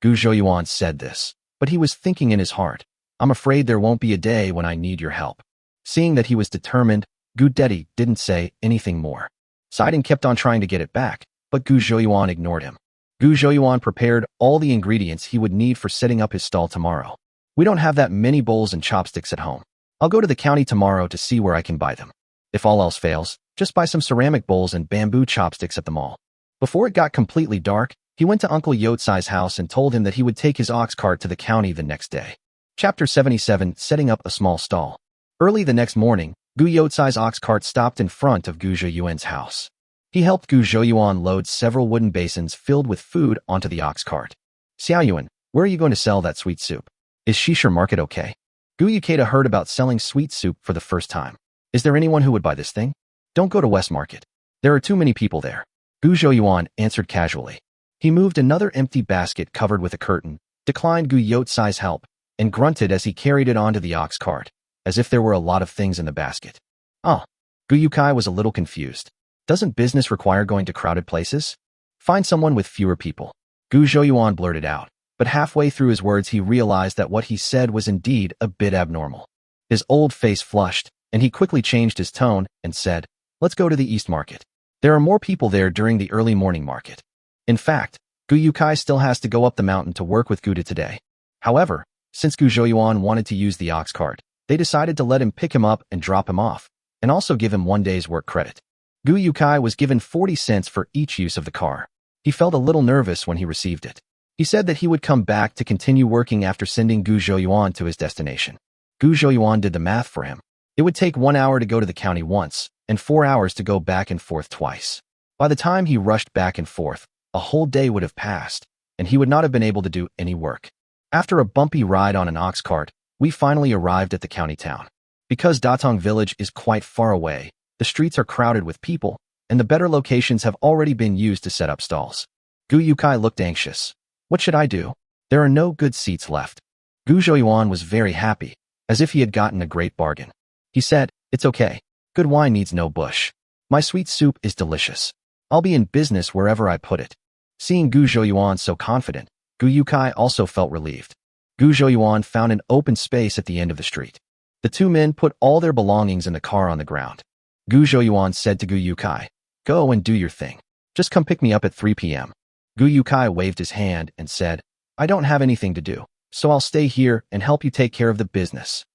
Gu Zhouyuan said this, but he was thinking in his heart, I'm afraid there won't be a day when I need your help. Seeing that he was determined, Gu Dedi didn't say anything more. Sidon kept on trying to get it back, but Gu Zhouyuan ignored him. Gu Zhouyuan prepared all the ingredients he would need for setting up his stall tomorrow. We don't have that many bowls and chopsticks at home. I'll go to the county tomorrow to see where I can buy them. If all else fails, just buy some ceramic bowls and bamboo chopsticks at the mall. Before it got completely dark, he went to Uncle Yotsai's house and told him that he would take his ox cart to the county the next day. Chapter 77, Setting Up a Small Stall. Early the next morning, Gu Yotsai's ox cart stopped in front of Gu Zhouyuan's house. He helped Gu Zhouyuan load several wooden basins filled with food onto the ox cart. Xiao Yuan, where are you going to sell that sweet soup? Is Shisha Market okay? Gu Yukata heard about selling sweet soup for the first time. Is there anyone who would buy this thing? Don't go to West Market. There are too many people there. Gu Zhouyuan answered casually. He moved another empty basket covered with a curtain, declined Gu Yotsai's help, and grunted as he carried it onto the ox cart, as if there were a lot of things in the basket. Ah, Gu Yukai was a little confused. Doesn't business require going to crowded places? Find someone with fewer people. Gu Zhouyuan blurted out, but halfway through his words he realized that what he said was indeed a bit abnormal. His old face flushed, and he quickly changed his tone and said, let's go to the East Market. There are more people there during the early morning market. In fact, Gu Yukai still has to go up the mountain to work with Guda today. However, since Gu Zhouyuan wanted to use the ox cart, they decided to let him pick him up and drop him off, and also give him 1 day's work credit. Gu Yukai was given 40 cents for each use of the car. He felt a little nervous when he received it. He said that he would come back to continue working after sending Gu Zhouyuan to his destination. Gu Zhouyuan did the math for him. It would take 1 hour to go to the county once, and 4 hours to go back and forth twice. By the time he rushed back and forth, a whole day would have passed, and he would not have been able to do any work. After a bumpy ride on an ox cart, we finally arrived at the county town. Because Datong village is quite far away, the streets are crowded with people, and the better locations have already been used to set up stalls. Gu Yukai looked anxious. What should I do? There are no good seats left. Gu Zhouyuan was very happy, as if he had gotten a great bargain. He said, it's okay. Good wine needs no bush. My sweet soup is delicious. I'll be in business wherever I put it. Seeing Gu Zhouyuan so confident, Gu Yukai also felt relieved. Gu Zhouyuan found an open space at the end of the street. The two men put all their belongings in the car on the ground. Gu Zhouyuan said to Gu Yukai, go and do your thing. Just come pick me up at 3 p.m. Gu Yukai waved his hand and said, I don't have anything to do, so I'll stay here and help you take care of the business.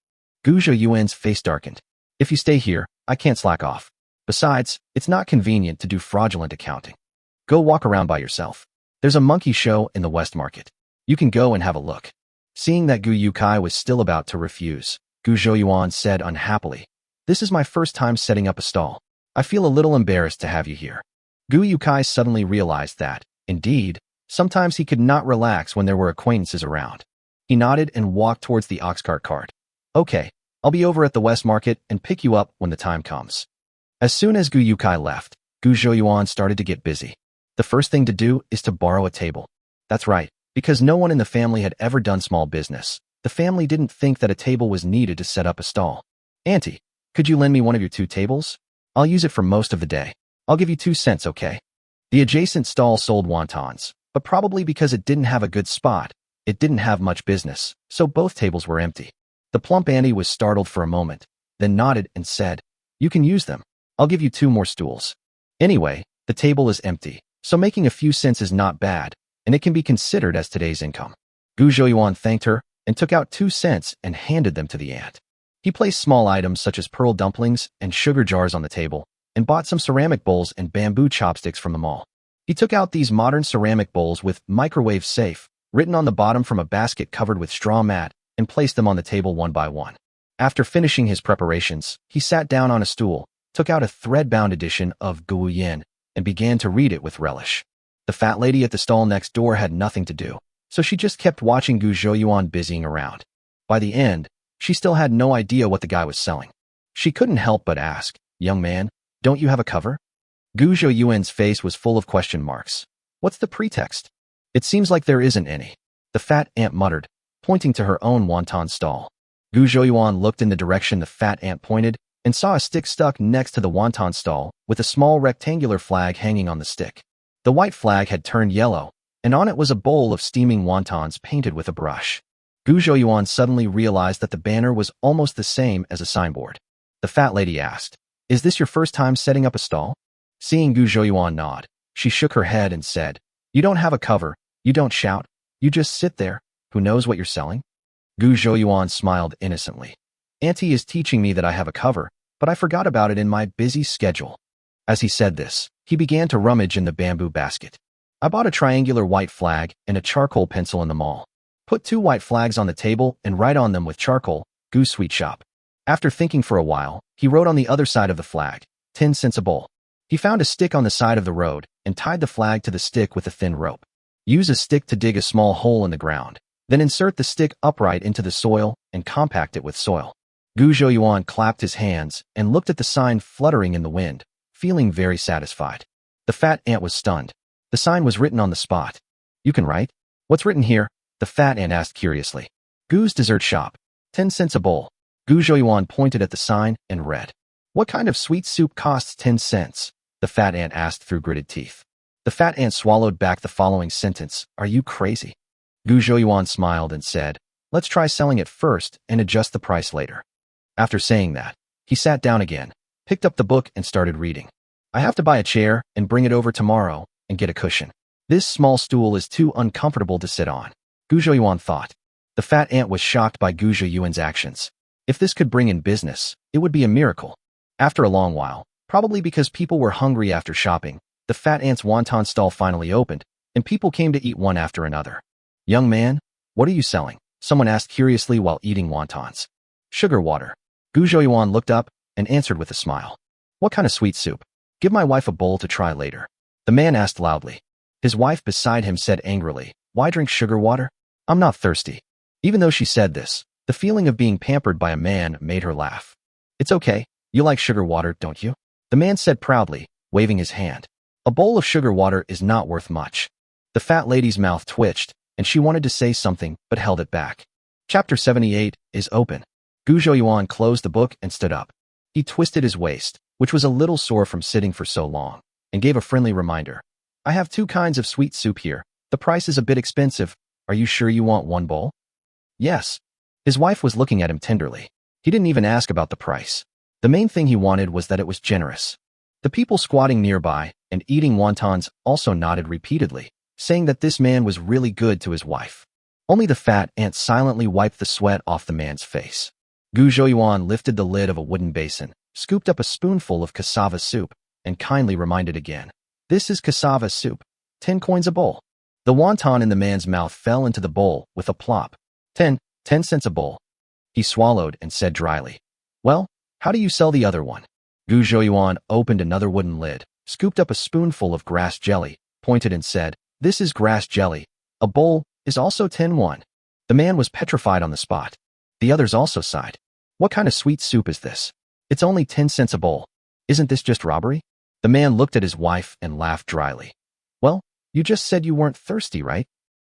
Gu Zhouyuan's face darkened. If you stay here, I can't slack off. Besides, it's not convenient to do fraudulent accounting. Go walk around by yourself. There's a monkey show in the West Market. You can go and have a look. Seeing that Gu Yukai was still about to refuse, Gu Zhouyuan said unhappily, this is my first time setting up a stall. I feel a little embarrassed to have you here. Gu Yukai suddenly realized that, indeed, sometimes he could not relax when there were acquaintances around. He nodded and walked towards the oxcart cart. Okay, I'll be over at the West Market and pick you up when the time comes. As soon as Gu Yukai left, Gu Zhouyuan started to get busy. The first thing to do is to borrow a table. That's right, because no one in the family had ever done small business. The family didn't think that a table was needed to set up a stall. Auntie, could you lend me one of your 2 tables? I'll use it for most of the day. I'll give you 2 cents, okay? The adjacent stall sold wontons, but probably because it didn't have a good spot, it didn't have much business, so both tables were empty. The plump auntie was startled for a moment, then nodded and said, you can use them. I'll give you 2 more stools. Anyway, the table is empty, so making a few cents is not bad, and it can be considered as today's income. Gu Zhouyuan thanked her and took out 2 cents and handed them to the aunt. He placed small items such as pearl dumplings and sugar jars on the table and bought some ceramic bowls and bamboo chopsticks from the mall. He took out these modern ceramic bowls with microwave safe written on the bottom from a basket covered with straw mat and placed them on the table one by one. After finishing his preparations, he sat down on a stool, took out a thread-bound edition of Gu Yin, and began to read it with relish. The fat lady at the stall next door had nothing to do, so she just kept watching Gu Zhouyuan busying around. By the end, she still had no idea what the guy was selling. She couldn't help but ask, young man, don't you have a cover? Gu Zhouyuan's face was full of question marks. What's the pretext? It seems like there isn't any. The fat aunt muttered, pointing to her own wonton stall. Gu Zhouyuan looked in the direction the fat aunt pointed and saw a stick stuck next to the wonton stall with a small rectangular flag hanging on the stick. The white flag had turned yellow, and on it was a bowl of steaming wontons painted with a brush. Gu Zhouyuan suddenly realized that the banner was almost the same as a signboard. The fat lady asked, is this your first time setting up a stall? Seeing Gu Zhouyuan nod, she shook her head and said, you don't have a cover, you don't shout, you just sit there, who knows what you're selling? Gu Zhouyuan smiled innocently. Auntie is teaching me that I have a cover, but I forgot about it in my busy schedule. As he said this, he began to rummage in the bamboo basket. I bought a triangular white flag and a charcoal pencil in the mall. Put 2 white flags on the table and write on them with charcoal, Gu Sweet Shop. After thinking for a while, he wrote on the other side of the flag, 10 cents a bowl. He found a stick on the side of the road and tied the flag to the stick with a thin rope. Use a stick to dig a small hole in the ground, then insert the stick upright into the soil and compact it with soil. Gu Zhouyuan clapped his hands and looked at the sign fluttering in the wind, feeling very satisfied. The fat aunt was stunned. The sign was written on the spot. You can write? What's written here? The fat aunt asked curiously. Gu's Dessert Shop. 10 cents a bowl. Gu Zhouyuan pointed at the sign and read. What kind of sweet soup costs 10 cents? The fat aunt asked through gritted teeth. The fat aunt swallowed back the following sentence. Are you crazy? Gu Zhouyuan smiled and said, let's try selling it first and adjust the price later. After saying that, he sat down again, picked up the book and started reading. I have to buy a chair and bring it over tomorrow and get a cushion. This small stool is too uncomfortable to sit on, Gu Zhouyuan thought. The fat aunt was shocked by Gu Zhouyuan's actions. If this could bring in business, it would be a miracle. After a long while, probably because people were hungry after shopping, the fat aunt's wonton stall finally opened, and people came to eat one after another. Young man, what are you selling? Someone asked curiously while eating wontons. Sugar water. Gu Zhouyuan looked up and answered with a smile. What kind of sweet soup? Give my wife a bowl to try later. The man asked loudly. His wife beside him said angrily, why drink sugar water? I'm not thirsty. Even though she said this, the feeling of being pampered by a man made her laugh. It's okay, you like sugar water, don't you? The man said proudly, waving his hand. A bowl of sugar water is not worth much. The fat lady's mouth twitched, and she wanted to say something but held it back. Chapter 78 is open. Gu Zhouyuan closed the book and stood up. He twisted his waist, which was a little sore from sitting for so long, and gave a friendly reminder. I have 2 kinds of sweet soup here. The price is a bit expensive. Are you sure you want 1 bowl? Yes. His wife was looking at him tenderly. He didn't even ask about the price. The main thing he wanted was that it was generous. The people squatting nearby and eating wontons also nodded repeatedly, saying that this man was really good to his wife. Only the fat aunt silently wiped the sweat off the man's face. Gu Zhouyuan lifted the lid of a wooden basin, scooped up a spoonful of cassava soup, and kindly reminded again. This is cassava soup. 10 coins a bowl. The wonton in the man's mouth fell into the bowl with a plop. 10 cents a bowl. He swallowed and said dryly. Well, how do you sell the other one? Gu Zhouyuan opened another wooden lid, scooped up a spoonful of grass jelly, pointed and said, This is grass jelly. A bowl is also 10 won. The man was petrified on the spot. The others also sighed. What kind of sweet soup is this? It's only 10 cents a bowl. Isn't this just robbery? The man looked at his wife and laughed dryly. Well, you just said you weren't thirsty, right?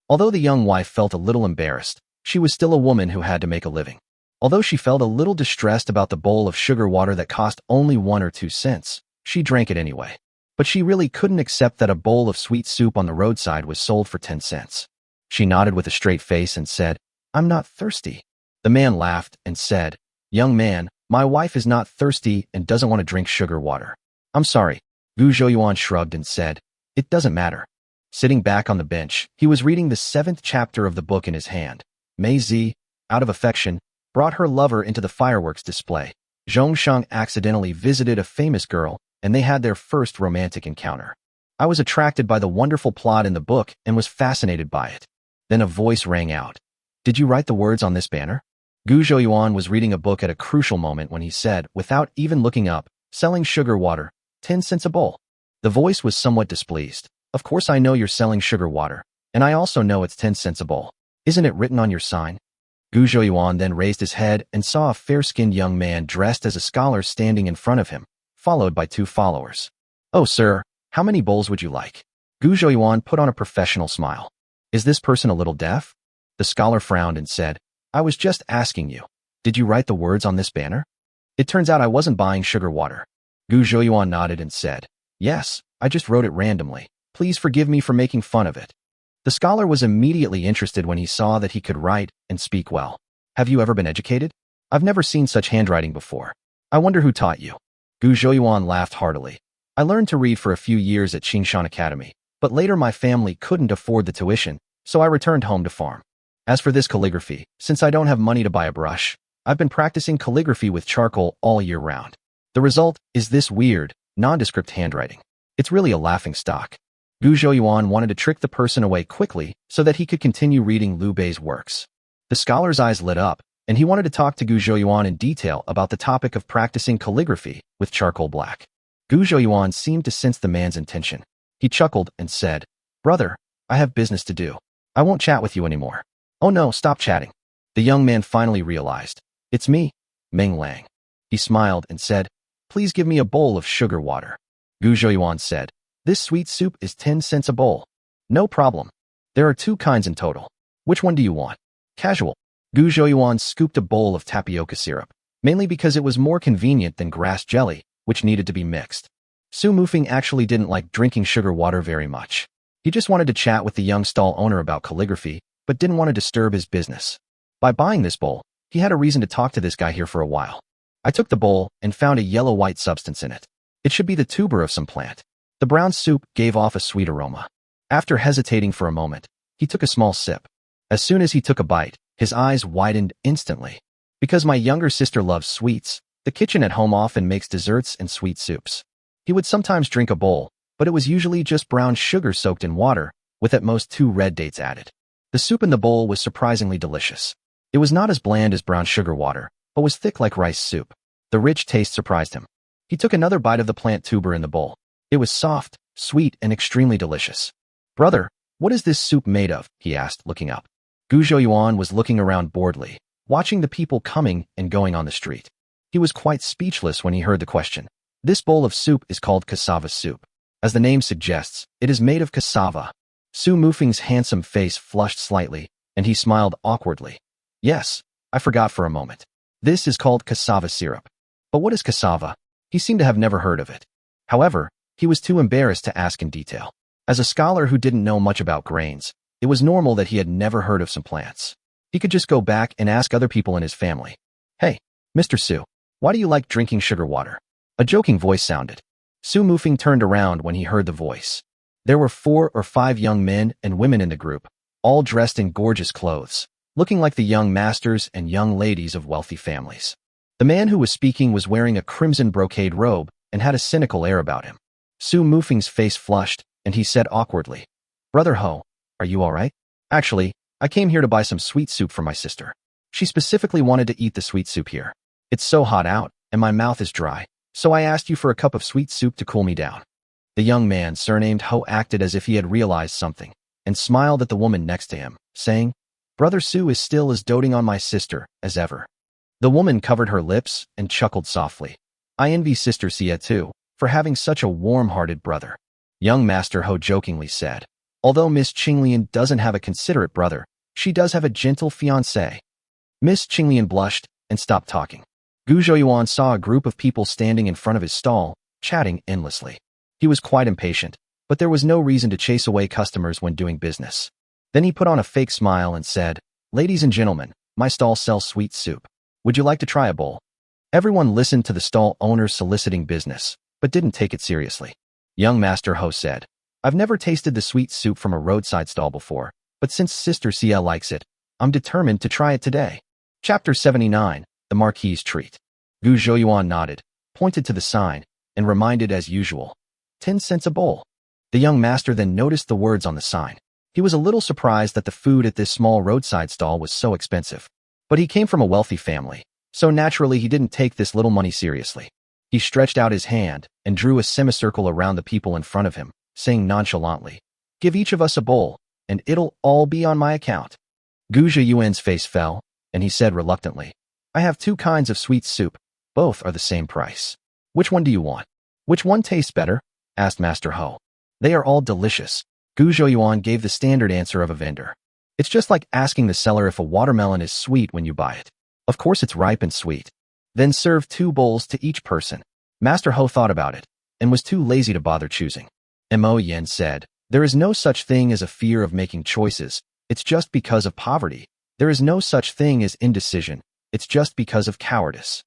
Although the young wife felt a little embarrassed, she was still a woman who had to make a living. Although she felt a little distressed about the bowl of sugar water that cost only 1 or 2 cents, she drank it anyway. But she really couldn't accept that a bowl of sweet soup on the roadside was sold for 10 cents. She nodded with a straight face and said, I'm not thirsty. The man laughed and said, Young man, my wife is not thirsty and doesn't want to drink sugar water. I'm sorry. Gu Zhouyuan shrugged and said, It doesn't matter. Sitting back on the bench, he was reading the 7th chapter of the book in his hand. Mei Zi, out of affection, brought her lover into the fireworks display. Zhongsheng accidentally visited a famous girl, and they had their first romantic encounter. I was attracted by the wonderful plot in the book and was fascinated by it. Then a voice rang out. Did you write the words on this banner? Gu Zhouyuan was reading a book at a crucial moment when he said, without even looking up, selling sugar water, 10 cents a bowl. The voice was somewhat displeased. Of course I know you're selling sugar water, and I also know it's 10 cents a bowl. Isn't it written on your sign? Gu Zhouyuan then raised his head and saw a fair-skinned young man dressed as a scholar standing in front of him, followed by 2 followers. Oh, sir, how many bowls would you like? Gu Zhouyuan put on a professional smile. Is this person a little deaf? The scholar frowned and said, I was just asking you. Did you write the words on this banner? It turns out I wasn't buying sugar water. Gu Zhouyuan nodded and said, Yes, I just wrote it randomly. Please forgive me for making fun of it. The scholar was immediately interested when he saw that he could write and speak well. Have you ever been educated? I've never seen such handwriting before. I wonder who taught you. Gu Zhouyuan laughed heartily. I learned to read for a few years at Qingshan Academy, but later my family couldn't afford the tuition, so I returned home to farm. As for this calligraphy, since I don't have money to buy a brush, I've been practicing calligraphy with charcoal all year round. The result is this weird, nondescript handwriting. It's really a laughingstock. Gu Zhouyuan wanted to trick the person away quickly so that he could continue reading Liu Bei's works. The scholar's eyes lit up, and he wanted to talk to Gu Zhouyuan in detail about the topic of practicing calligraphy with charcoal black. Gu Zhouyuan seemed to sense the man's intention. He chuckled and said, Brother, I have business to do. I won't chat with you anymore. Oh no, stop chatting. The young man finally realized. It's me, Meng Lang. He smiled and said, Please give me a bowl of sugar water. Gu Zhouyuan said, This sweet soup is 10 cents a bowl. No problem. There are 2 kinds in total. Which one do you want? Casual. Gu Zhouyuan scooped a bowl of tapioca syrup, mainly because it was more convenient than grass jelly, which needed to be mixed. Su Mufeng actually didn't like drinking sugar water very much. He just wanted to chat with the young stall owner about calligraphy, but didn't want to disturb his business. By buying this bowl, he had a reason to talk to this guy here for a while. I took the bowl and found a yellow-white substance in it. It should be the tuber of some plant. The brown soup gave off a sweet aroma. After hesitating for a moment, he took a small sip. As soon as he took a bite, his eyes widened instantly. Because my younger sister loves sweets, the kitchen at home often makes desserts and sweet soups. He would sometimes drink a bowl, but it was usually just brown sugar soaked in water, with at most 2 red dates added. The soup in the bowl was surprisingly delicious. It was not as bland as brown sugar water, but was thick like rice soup. The rich taste surprised him. He took another bite of the plant tuber in the bowl. It was soft, sweet, and extremely delicious. Brother, what is this soup made of? He asked, looking up. Gu Zhouyuan was looking around boredly, watching the people coming and going on the street. He was quite speechless when he heard the question. This bowl of soup is called cassava soup. As the name suggests, it is made of cassava. Su Mufing's handsome face flushed slightly, and he smiled awkwardly. Yes, I forgot for a moment. This is called cassava syrup. But what is cassava? He seemed to have never heard of it. However, he was too embarrassed to ask in detail. As a scholar who didn't know much about grains, it was normal that he had never heard of some plants. He could just go back and ask other people in his family. Hey, Mr. Su, why do you like drinking sugar water? A joking voice sounded. Su Mufing turned around when he heard the voice. There were 4 or 5 young men and women in the group, all dressed in gorgeous clothes, looking like the young masters and young ladies of wealthy families. The man who was speaking was wearing a crimson brocade robe and had a cynical air about him. Su Mufing's face flushed, and he said awkwardly, Brother Ho, are you all right? Actually, I came here to buy some sweet soup for my sister. She specifically wanted to eat the sweet soup here. It's so hot out, and my mouth is dry, so I asked you for a cup of sweet soup to cool me down. The young man, surnamed Ho, acted as if he had realized something, and smiled at the woman next to him, saying, Brother Su is still as doting on my sister as ever. The woman covered her lips and chuckled softly. I envy Sister Sia too, for having such a warm-hearted brother. Young Master Ho jokingly said, although Miss Qinglian doesn't have a considerate brother, she does have a gentle fiancé. Miss Qinglian blushed and stopped talking. Gu Zhouyuan saw a group of people standing in front of his stall, chatting endlessly. He was quite impatient, but there was no reason to chase away customers when doing business. Then he put on a fake smile and said, Ladies and gentlemen, my stall sells sweet soup. Would you like to try a bowl? Everyone listened to the stall owner soliciting business, but didn't take it seriously. Young Master Ho said, I've never tasted the sweet soup from a roadside stall before, but since Sister Sia likes it, I'm determined to try it today. Chapter 79, The Marquis's Treat. Gu Zhouyuan nodded, pointed to the sign, and reminded as usual, 10 cents a bowl. The young master then noticed the words on the sign. He was a little surprised that the food at this small roadside stall was so expensive. But he came from a wealthy family, so naturally he didn't take this little money seriously. He stretched out his hand and drew a semicircle around the people in front of him, saying nonchalantly, Give each of us a bowl, and it'll all be on my account. Gu Zhouyuan's face fell, and he said reluctantly, I have 2 kinds of sweet soup. Both are the same price. Which one do you want? Which one tastes better? Asked Master Ho. They are all delicious. Gu Zhouyuan gave the standard answer of a vendor. It's just like asking the seller if a watermelon is sweet when you buy it. Of course it's ripe and sweet. Then serve 2 bowls to each person. Master Ho thought about it, and was too lazy to bother choosing. Mo Yen said, There is no such thing as a fear of making choices. It's just because of poverty. There is no such thing as indecision. It's just because of cowardice.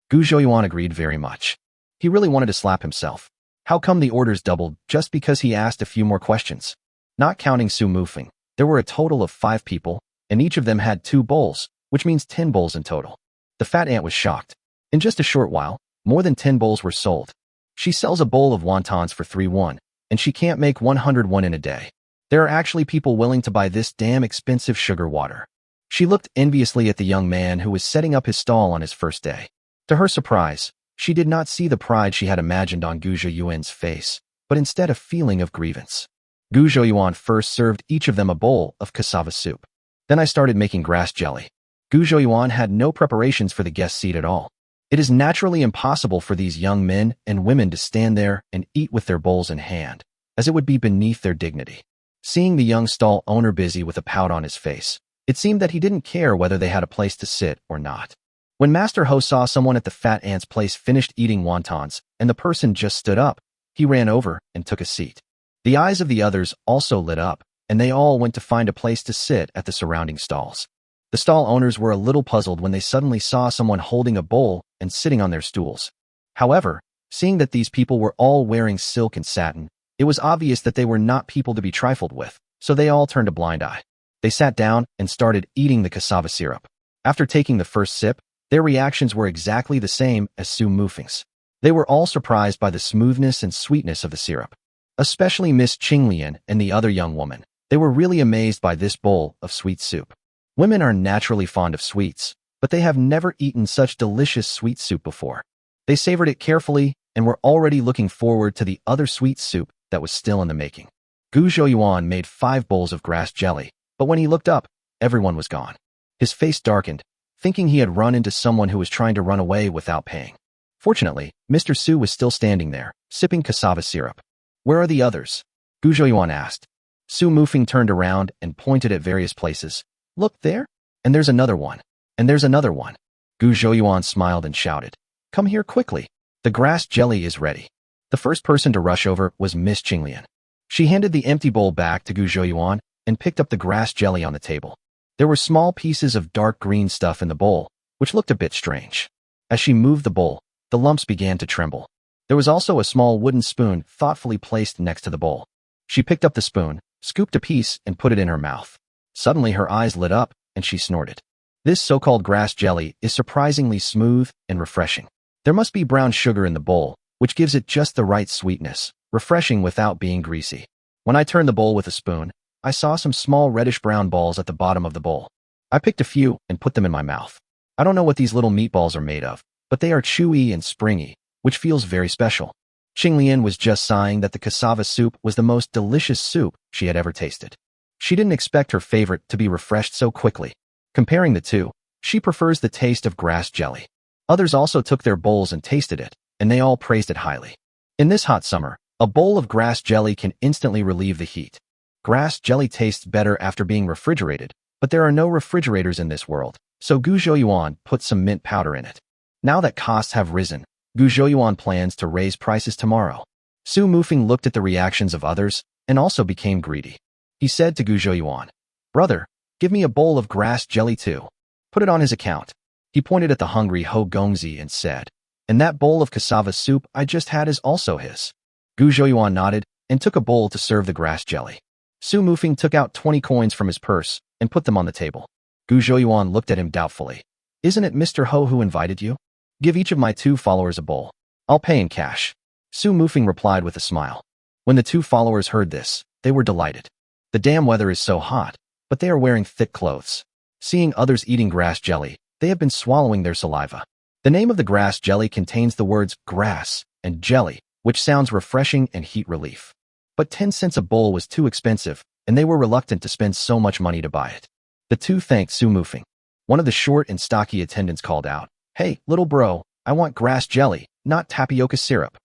Gu Zhouyuan agreed very much. He really wanted to slap himself. How come the orders doubled just because he asked a few more questions? Not counting Su Mufing, there were a total of 5 people, and each of them had 2 bowls, which means 10 bowls in total. The fat ant was shocked. In just a short while, more than 10 bowls were sold. She sells a bowl of wontons for 3 won, and she can't make 100 won in a day. There are actually people willing to buy this damn expensive sugar water. She looked enviously at the young man who was setting up his stall on his first day. To her surprise, she did not see the pride she had imagined on Gu Zhouyuan's face, but instead a feeling of grievance. Gu Zhouyuan first served each of them a bowl of cassava soup. Then I started making grass jelly. Gu Zhouyuan had no preparations for the guest seat at all. It is naturally impossible for these young men and women to stand there and eat with their bowls in hand, as it would be beneath their dignity. Seeing the young stall owner busy with a pout on his face, it seemed that he didn't care whether they had a place to sit or not. When Master Ho saw someone at the fat ant's place finished eating wontons, and the person just stood up, he ran over and took a seat. The eyes of the others also lit up, and they all went to find a place to sit at the surrounding stalls. The stall owners were a little puzzled when they suddenly saw someone holding a bowl and sitting on their stools. However, seeing that these people were all wearing silk and satin, it was obvious that they were not people to be trifled with, so they all turned a blind eye. They sat down and started eating the cassava syrup. After taking the first sip, their reactions were exactly the same as Su Mufing's. They were all surprised by the smoothness and sweetness of the syrup. Especially Miss Qinglian and the other young woman. They were really amazed by this bowl of sweet soup. Women are naturally fond of sweets, but they have never eaten such delicious sweet soup before. They savored it carefully and were already looking forward to the other sweet soup that was still in the making. Gu Zhouyuan made 5 bowls of grass jelly, but when he looked up, everyone was gone. His face darkened, thinking he had run into someone who was trying to run away without paying. Fortunately, Mr. Su was still standing there, sipping cassava syrup. Where are the others? Gu Zhouyuan asked. Su Mufing turned around and pointed at various places. Look there? And there's another one. And there's another one. Gu Zhouyuan smiled and shouted. Come here quickly. The grass jelly is ready. The first person to rush over was Miss Qinglian. She handed the empty bowl back to Gu Zhouyuan and picked up the grass jelly on the table. There were small pieces of dark green stuff in the bowl, which looked a bit strange. As she moved the bowl, the lumps began to tremble. There was also a small wooden spoon thoughtfully placed next to the bowl. She picked up the spoon, scooped a piece, and put it in her mouth. Suddenly her eyes lit up, and she snorted. This so-called grass jelly is surprisingly smooth and refreshing. There must be brown sugar in the bowl, which gives it just the right sweetness, refreshing without being greasy. When I turned the bowl with a spoon, I saw some small reddish-brown balls at the bottom of the bowl. I picked a few and put them in my mouth. I don't know what these little meatballs are made of, but they are chewy and springy, which feels very special. Qinglian was just sighing that the cassava soup was the most delicious soup she had ever tasted. She didn't expect her favorite to be refreshed so quickly. Comparing the two, she prefers the taste of grass jelly. Others also took their bowls and tasted it, and they all praised it highly. In this hot summer, a bowl of grass jelly can instantly relieve the heat. Grass jelly tastes better after being refrigerated, but there are no refrigerators in this world, so Gu Zhouyuan put some mint powder in it. Now that costs have risen, Gu Zhouyuan plans to raise prices tomorrow. Su Mufing looked at the reactions of others and also became greedy. He said to Gu Zhouyuan, Brother, give me a bowl of grass jelly too. Put it on his account. He pointed at the hungry Ho Gongzi and said, And that bowl of cassava soup I just had is also his. Gu Zhouyuan nodded and took a bowl to serve the grass jelly. Su Mufing took out 20 coins from his purse and put them on the table. Gu Zhouyuan looked at him doubtfully. Isn't it Mr. Ho who invited you? Give each of my 2 followers a bowl. I'll pay in cash. Su Mufing replied with a smile. When the 2 followers heard this, they were delighted. The damn weather is so hot, but they are wearing thick clothes. Seeing others eating grass jelly, they have been swallowing their saliva. The name of the grass jelly contains the words grass and jelly, which sounds refreshing and heat relief. But 10 cents a bowl was too expensive, and they were reluctant to spend so much money to buy it. The 2 thanked Su Mufing. One of the short and stocky attendants called out, Hey, little bro, I want grass jelly, not tapioca syrup.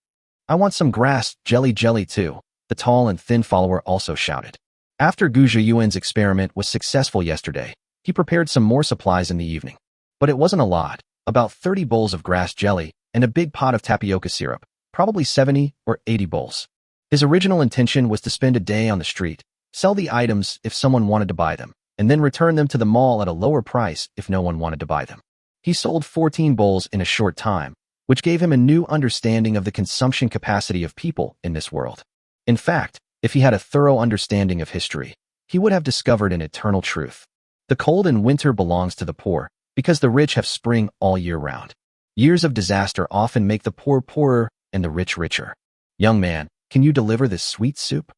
I want some grass jelly too, the tall and thin follower also shouted. After Gu Zhouyuan's experiment was successful yesterday, he prepared some more supplies in the evening. But it wasn't a lot, about 30 bowls of grass jelly and a big pot of tapioca syrup, probably 70 or 80 bowls. His original intention was to spend a day on the street, sell the items if someone wanted to buy them, and then return them to the mall at a lower price if no one wanted to buy them. He sold 14 bowls in a short time, which gave him a new understanding of the consumption capacity of people in this world. In fact, if he had a thorough understanding of history, he would have discovered an eternal truth. The cold in winter belongs to the poor, because the rich have spring all year round. Years of disaster often make the poor poorer and the rich richer. Young man, can you deliver this sweet soup?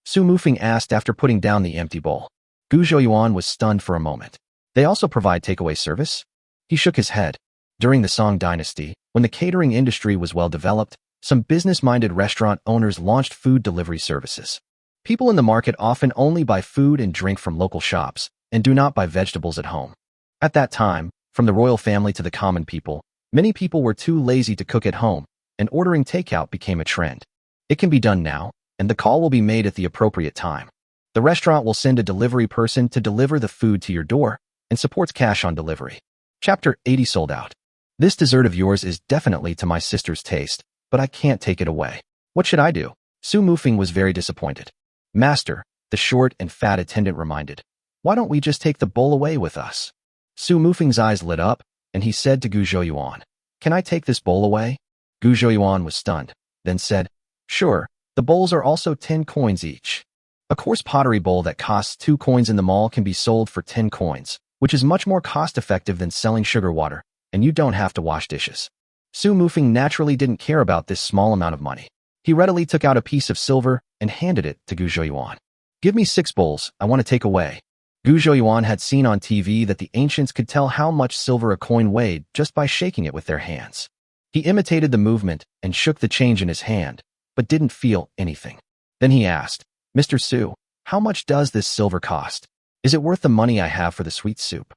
Su Mufing asked after putting down the empty bowl. Gu Zhouyuan was stunned for a moment. They also provide takeaway service? He shook his head. During the Song dynasty, when the catering industry was well developed, some business-minded restaurant owners launched food delivery services. People in the market often only buy food and drink from local shops and do not buy vegetables at home. At that time, from the royal family to the common people, many people were too lazy to cook at home, and ordering takeout became a trend. It can be done now, and the call will be made at the appropriate time. The restaurant will send a delivery person to deliver the food to your door and supports cash on delivery. Chapter 80 sold out. This dessert of yours is definitely to my sister's taste, but I can't take it away. What should I do? Su Mufing was very disappointed. Master, the short and fat attendant reminded, why don't we just take the bowl away with us? Su Mufing's eyes lit up, and he said to Gu Zhouyuan, Can I take this bowl away? Gu Zhouyuan was stunned, then said, Sure, the bowls are also 10 coins each. A coarse pottery bowl that costs 2 coins in the mall can be sold for 10 coins, which is much more cost-effective than selling sugar water, and you don't have to wash dishes. Su Mufing naturally didn't care about this small amount of money. He readily took out a piece of silver and handed it to Gu Zhouyuan. Give me 6 bowls, I want to take away. Gu Zhouyuan had seen on TV that the ancients could tell how much silver a coin weighed just by shaking it with their hands. He imitated the movement and shook the change in his hand, but didn't feel anything. Then he asked, Mr. Su, how much does this silver cost? Is it worth the money I have for the sweet soup?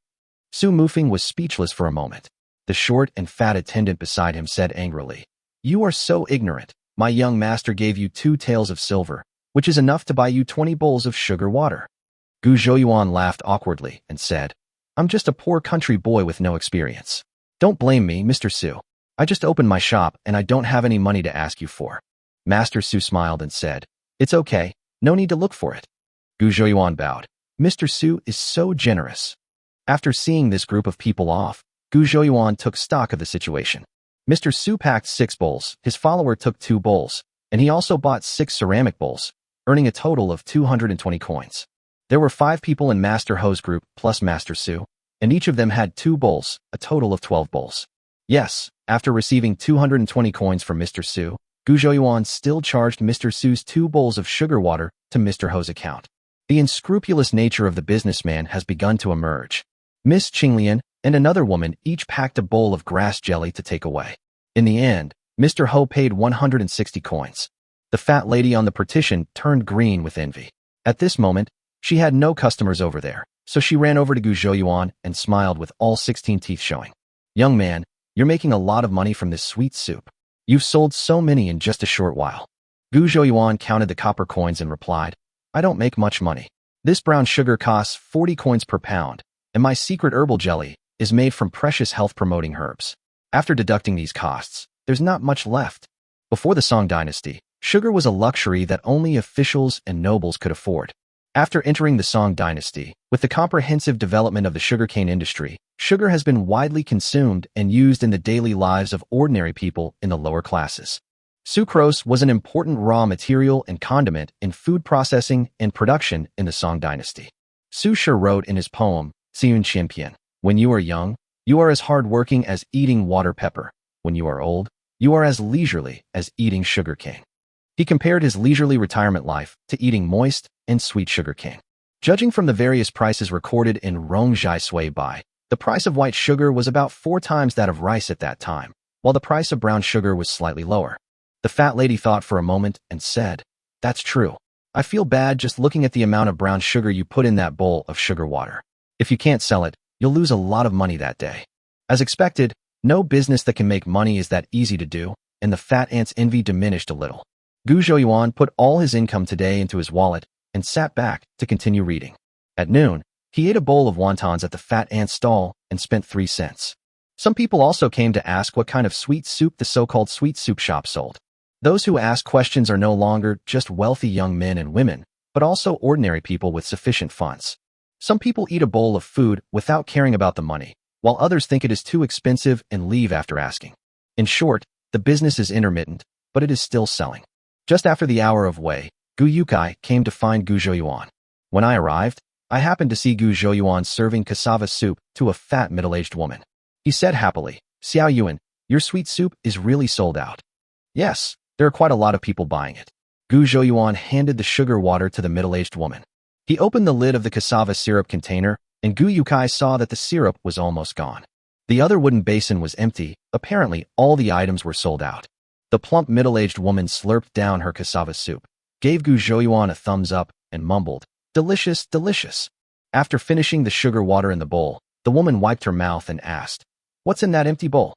Su Mufing was speechless for a moment. The short and fat attendant beside him said angrily, You are so ignorant. My young master gave you 2 taels of silver, which is enough to buy you 20 bowls of sugar water. Gu Zhouyuan laughed awkwardly and said, I'm just a poor country boy with no experience. Don't blame me, Mr. Su. I just opened my shop and I don't have any money to ask you for. Master Su smiled and said, It's okay, no need to look for it. Gu Zhouyuan bowed. Mr. Su is so generous. After seeing this group of people off, Gu Zhouyuan took stock of the situation. Mr. Su packed 6 bowls, his follower took 2 bowls, and he also bought 6 ceramic bowls, earning a total of 220 coins. There were 5 people in Master Ho's group plus Master Su, and each of them had 2 bowls, a total of 12 bowls. Yes, after receiving 220 coins from Mr. Su, Gu Zhouyuan still charged Mr. Su's 2 bowls of sugar water to Mr. Ho's account. The unscrupulous nature of the businessman has begun to emerge. Miss Qinglian and another woman each packed a bowl of grass jelly to take away. In the end, Mr. Ho paid 160 coins. The fat lady on the partition turned green with envy. At this moment, she had no customers over there, so she ran over to Gu Zhouyuan and smiled with all 16 teeth showing. Young man, you're making a lot of money from this sweet soup. You've sold so many in just a short while. Gu Zhouyuan counted the copper coins and replied, I don't make much money. This brown sugar costs 40 coins per pound, and my secret herbal jelly is made from precious health-promoting herbs. After deducting these costs, there's not much left. Before the Song dynasty, sugar was a luxury that only officials and nobles could afford. After entering the Song dynasty, with the comprehensive development of the sugarcane industry, sugar has been widely consumed and used in the daily lives of ordinary people in the lower classes. Sucrose was an important raw material and condiment in food processing and production in the Song dynasty. Su Shi wrote in his poem, Xiyun Qianpian, when you are young, you are as hard-working as eating water pepper. When you are old, you are as leisurely as eating sugarcane. He compared his leisurely retirement life to eating moist and sweet sugarcane. Judging from the various prices recorded in Rongjai Sui Bai, the price of white sugar was about 4 times that of rice at that time, while the price of brown sugar was slightly lower. The fat lady thought for a moment and said, That's true. I feel bad just looking at the amount of brown sugar you put in that bowl of sugar water. If you can't sell it, you'll lose a lot of money that day. As expected, no business that can make money is that easy to do, and the fat ant's envy diminished a little. Gu Zhouyuan put all his income today into his wallet and sat back to continue reading. At noon, he ate a bowl of wontons at the fat ant's stall and spent 3 cents. Some people also came to ask what kind of sweet soup the so-called sweet soup shop sold. Those who ask questions are no longer just wealthy young men and women, but also ordinary people with sufficient funds. Some people eat a bowl of food without caring about the money, while others think it is too expensive and leave after asking. In short, the business is intermittent, but it is still selling. Just after the hour of Wei, Gu Yukai came to find Gu Zhouyuan. When I arrived, I happened to see Gu Zhouyuan serving cassava soup to a fat middle-aged woman. He said happily, Xiao Yuan, your sweet soup is really sold out. Yes, there are quite a lot of people buying it. Gu Zhouyuan handed the sugar water to the middle-aged woman. He opened the lid of the cassava syrup container, and Gu Yukai saw that the syrup was almost gone. The other wooden basin was empty. Apparently, all the items were sold out. The plump middle-aged woman slurped down her cassava soup, gave Gu Zhouyuan a thumbs up, and mumbled, Delicious, delicious. After finishing the sugar water in the bowl, the woman wiped her mouth and asked, What's in that empty bowl?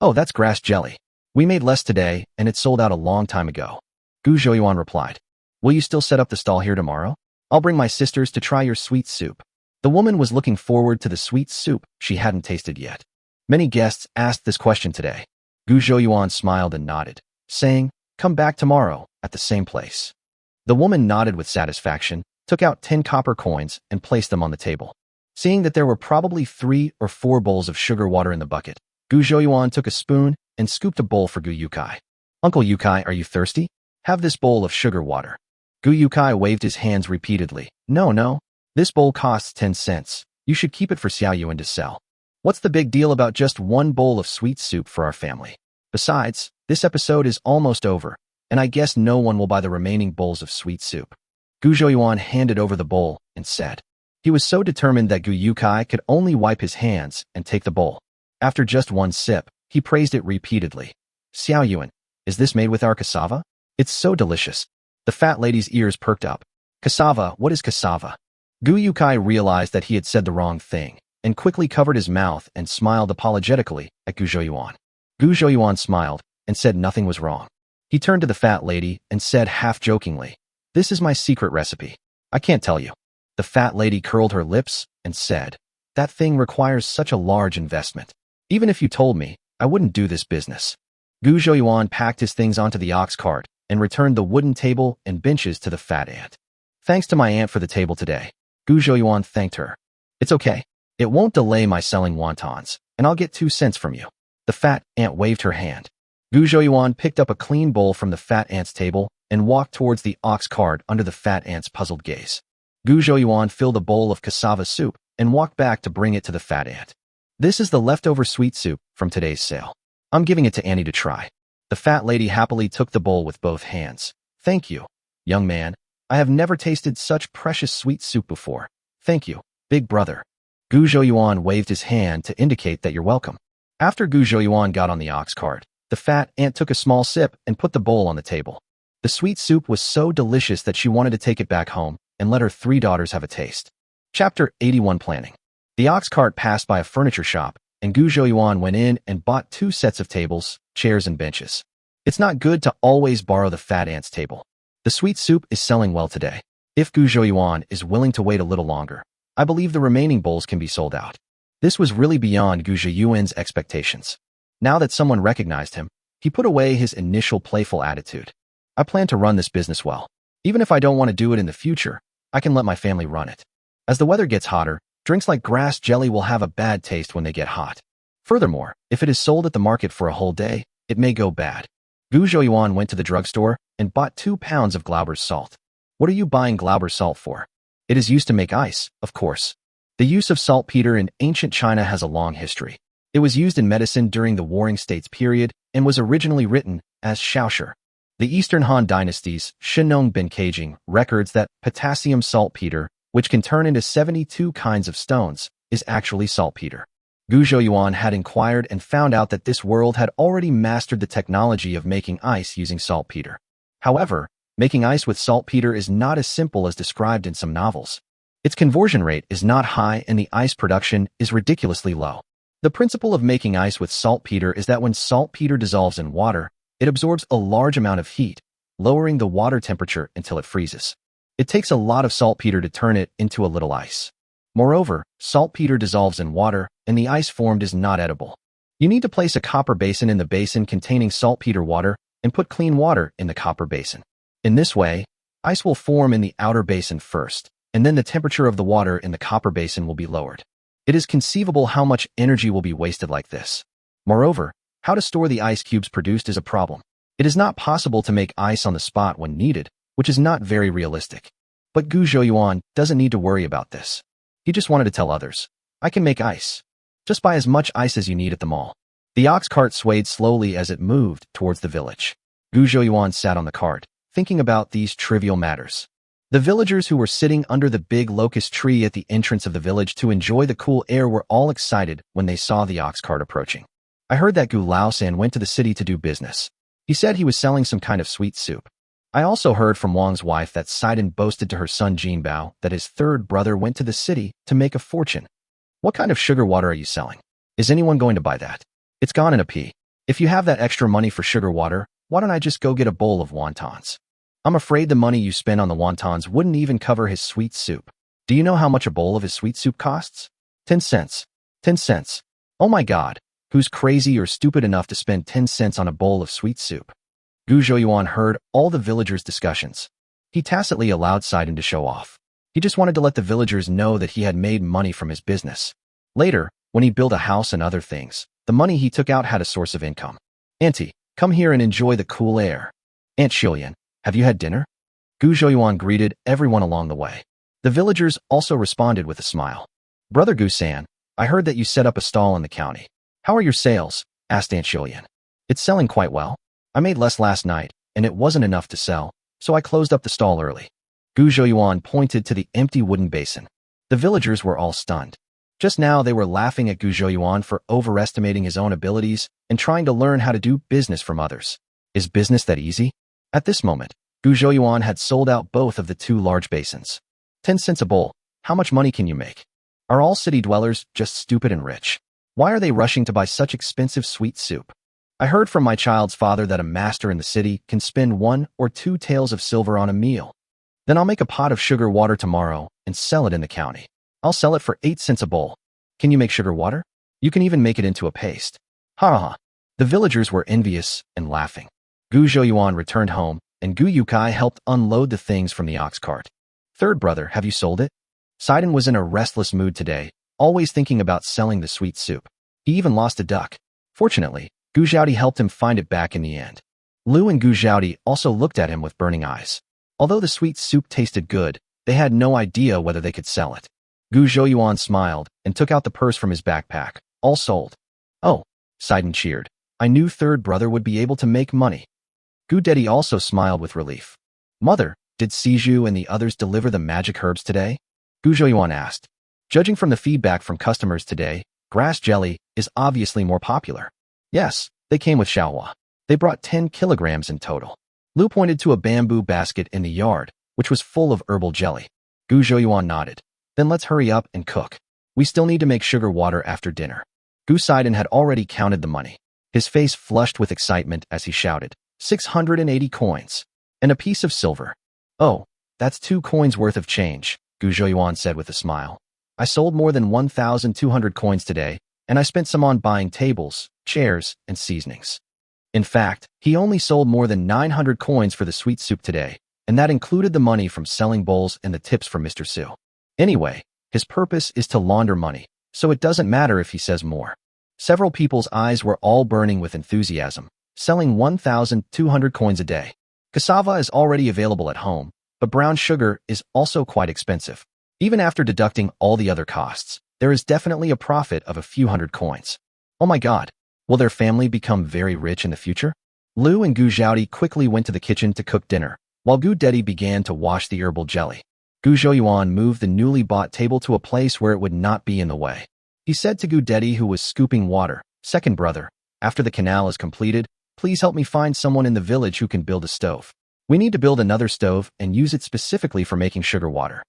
Oh, that's grass jelly. We made less today, and it sold out a long time ago. Gu Zhouyuan replied, Will you still set up the stall here tomorrow? I'll bring my sisters to try your sweet soup. The woman was looking forward to the sweet soup she hadn't tasted yet. Many guests asked this question today. Gu Zhouyuan smiled and nodded, saying, Come back tomorrow, at the same place. The woman nodded with satisfaction, took out 10 copper coins, and placed them on the table. Seeing that there were probably 3 or 4 bowls of sugar water in the bucket, Gu Zhouyuan took a spoon and scooped a bowl for Gu Yukai. Uncle Yukai, are you thirsty? Have this bowl of sugar water. Gu Yukai waved his hands repeatedly. No. This bowl costs 10 cents. You should keep it for Xiao Yuan to sell. What's the big deal about just 1 bowl of sweet soup for our family? Besides, this episode is almost over, and I guess no one will buy the remaining bowls of sweet soup. Gu Zhouyuan handed over the bowl and said. He was so determined that Gu Yukai could only wipe his hands and take the bowl. After just 1 sip, he praised it repeatedly. Xiao Yuan, is this made with our cassava? It's so delicious. The fat lady's ears perked up. Cassava, what is cassava? Gu Yukai realized that he had said the wrong thing, and quickly covered his mouth and smiled apologetically at Gu Zhouyuan. Gu Zhouyuan smiled and said nothing was wrong. He turned to the fat lady and said half-jokingly, This is my secret recipe. I can't tell you. The fat lady curled her lips and said, that thing requires such a large investment. Even if you told me, I wouldn't do this business. Gu Zhouyuan packed his things onto the ox cart and returned the wooden table and benches to the fat ant. Thanks to my aunt for the table today. Gu Zhouyuan thanked her. It's okay. It won't delay my selling wontons, and I'll get 2 cents from you. The fat ant waved her hand. Gu Zhouyuan picked up a clean bowl from the fat ant's table and walked towards the ox cart under the fat ant's puzzled gaze. Gu Zhouyuan filled a bowl of cassava soup and walked back to bring it to the fat ant. This is the leftover sweet soup from today's sale. I'm giving it to Annie to try. The fat lady happily took the bowl with both hands. Thank you, young man. I have never tasted such precious sweet soup before. Thank you, big brother. Gu Zhouyuan waved his hand to indicate that you're welcome. After Gu Zhouyuan got on the ox cart, the fat ant took a small sip and put the bowl on the table. The sweet soup was so delicious that she wanted to take it back home and let her 3 daughters have a taste. Chapter 81 Planning. The ox cart passed by a furniture shop, and Gu Zhouyuan went in and bought 2 sets of tables, chairs, and benches. It's not good to always borrow the fat ant's table. The sweet soup is selling well today. If Gu Zhouyuan is willing to wait a little longer, I believe the remaining bowls can be sold out. This was really beyond Gu Zhouyuan's expectations. Now that someone recognized him, he put away his initial playful attitude. I plan to run this business well. Even if I don't want to do it in the future, I can let my family run it. As the weather gets hotter, drinks like grass jelly will have a bad taste when they get hot. Furthermore, if it is sold at the market for a whole day, it may go bad. Gu Zhouyuan went to the drugstore and bought 2 pounds of Glauber's salt. What are you buying Glauber salt for? It is used to make ice, of course. The use of saltpeter in ancient China has a long history. It was used in medicine during the Warring States period and was originally written as shaoshi. The Eastern Han Dynasty's Shinong Benkejing records that potassium saltpeter, which can turn into 72 kinds of stones, is actually saltpeter. Gu Zhouyuan had inquired and found out that this world had already mastered the technology of making ice using saltpeter. However, making ice with saltpeter is not as simple as described in some novels. Its conversion rate is not high and the ice production is ridiculously low. The principle of making ice with saltpeter is that when saltpeter dissolves in water, it absorbs a large amount of heat, lowering the water temperature until it freezes. It takes a lot of saltpeter to turn it into a little ice. Moreover, saltpeter dissolves in water, and the ice formed is not edible. You need to place a copper basin in the basin containing saltpeter water and put clean water in the copper basin. In this way, ice will form in the outer basin first, and then the temperature of the water in the copper basin will be lowered. It is conceivable how much energy will be wasted like this. Moreover, how to store the ice cubes produced is a problem. It is not possible to make ice on the spot when needed, which is not very realistic. But Gu Zhouyuan doesn't need to worry about this. He just wanted to tell others, I can make ice. Just buy as much ice as you need at the mall. The ox cart swayed slowly as it moved towards the village. Gu Zhouyuan sat on the cart, thinking about these trivial matters. The villagers who were sitting under the big locust tree at the entrance of the village to enjoy the cool air were all excited when they saw the ox cart approaching. I heard that Gu Laosan went to the city to do business. He said he was selling some kind of sweet soup. I also heard from Wang's wife that Sidon boasted to her son Jinbao that his 3rd brother went to the city to make a fortune. What kind of sugar water are you selling? Is anyone going to buy that? It's gone in a pea. If you have that extra money for sugar water, why don't I just go get a bowl of wontons? I'm afraid the money you spend on the wontons wouldn't even cover his sweet soup. Do you know how much a bowl of his sweet soup costs? 10 cents. 10 cents. Oh my God. Who's crazy or stupid enough to spend 10 cents on a bowl of sweet soup? Gu Zhouyuan heard all the villagers' discussions. He tacitly allowed Sidon to show off. He just wanted to let the villagers know that he had made money from his business. Later, when he built a house and other things, the money he took out had a source of income. Auntie, come here and enjoy the cool air. Aunt Shilian, have you had dinner? Gu Zhouyuan greeted everyone along the way. The villagers also responded with a smile. Brother Gu-san, I heard that you set up a stall in the county. How are your sales? Asked Aunt Shilian. It's selling quite well. I made less last night, and it wasn't enough to sell, so I closed up the stall early. Gu Zhouyuan pointed to the empty wooden basin. The villagers were all stunned. Just now they were laughing at Gu Zhouyuan for overestimating his own abilities and trying to learn how to do business from others. Is business that easy? At this moment, Gu Zhouyuan had sold out both of the 2 large basins. 10 cents a bowl. How much money can you make? Are all city dwellers just stupid and rich? Why are they rushing to buy such expensive sweet soup? I heard from my child's father that a master in the city can spend 1 or 2 taels of silver on a meal. Then I'll make a pot of sugar water tomorrow and sell it in the county. I'll sell it for 8 cents a bowl. Can you make sugar water? You can even make it into a paste. Ha ha ha. The villagers were envious and laughing. Gu Zhouyuan returned home, and Gu Yukai helped unload the things from the ox cart. Third brother, have you sold it? Sidon was in a restless mood today, always thinking about selling the sweet soup. He even lost a duck. Fortunately, Gu Zhaodi helped him find it back in the end. Lu and Gu Zhaodi also looked at him with burning eyes. Although the sweet soup tasted good, they had no idea whether they could sell it. Gu Zhouyuan smiled and took out the purse from his backpack. All sold. Oh, Sidon cheered. I knew third brother would be able to make money. Gu Dedi also smiled with relief. Mother, did Siju and the others deliver the magic herbs today? Gu Zhouyuan asked. Judging from the feedback from customers today, grass jelly is obviously more popular. Yes, they came with Xiaohua. They brought 10 kilograms in total. Lu pointed to a bamboo basket in the yard, which was full of herbal jelly. Gu Zhouyuan nodded. Then let's hurry up and cook. We still need to make sugar water after dinner. Gu Sidon had already counted the money. His face flushed with excitement as he shouted, 680 coins. And a piece of silver. Oh, that's 2 coins worth of change, Gu Zhouyuan said with a smile. I sold more than 1,200 coins today, and I spent some on buying tables, chairs, and seasonings. In fact, he only sold more than 900 coins for the sweet soup today, and that included the money from selling bowls and the tips from Mr. Su. Anyway, his purpose is to launder money, so it doesn't matter if he says more. Several people's eyes were all burning with enthusiasm, selling 1,200 coins a day. Cassava is already available at home, but brown sugar is also quite expensive. Even after deducting all the other costs, there is definitely a profit of a few hundred coins. Oh my god, will their family become very rich in the future? Lu and Gu Zhaodi quickly went to the kitchen to cook dinner, while Gu Dedi began to wash the herbal jelly. Gu Zhouyuan moved the newly bought table to a place where it would not be in the way. He said to Gu Dedi, who was scooping water, Second brother, after the canal is completed, please help me find someone in the village who can build a stove. We need to build another stove and use it specifically for making sugar water.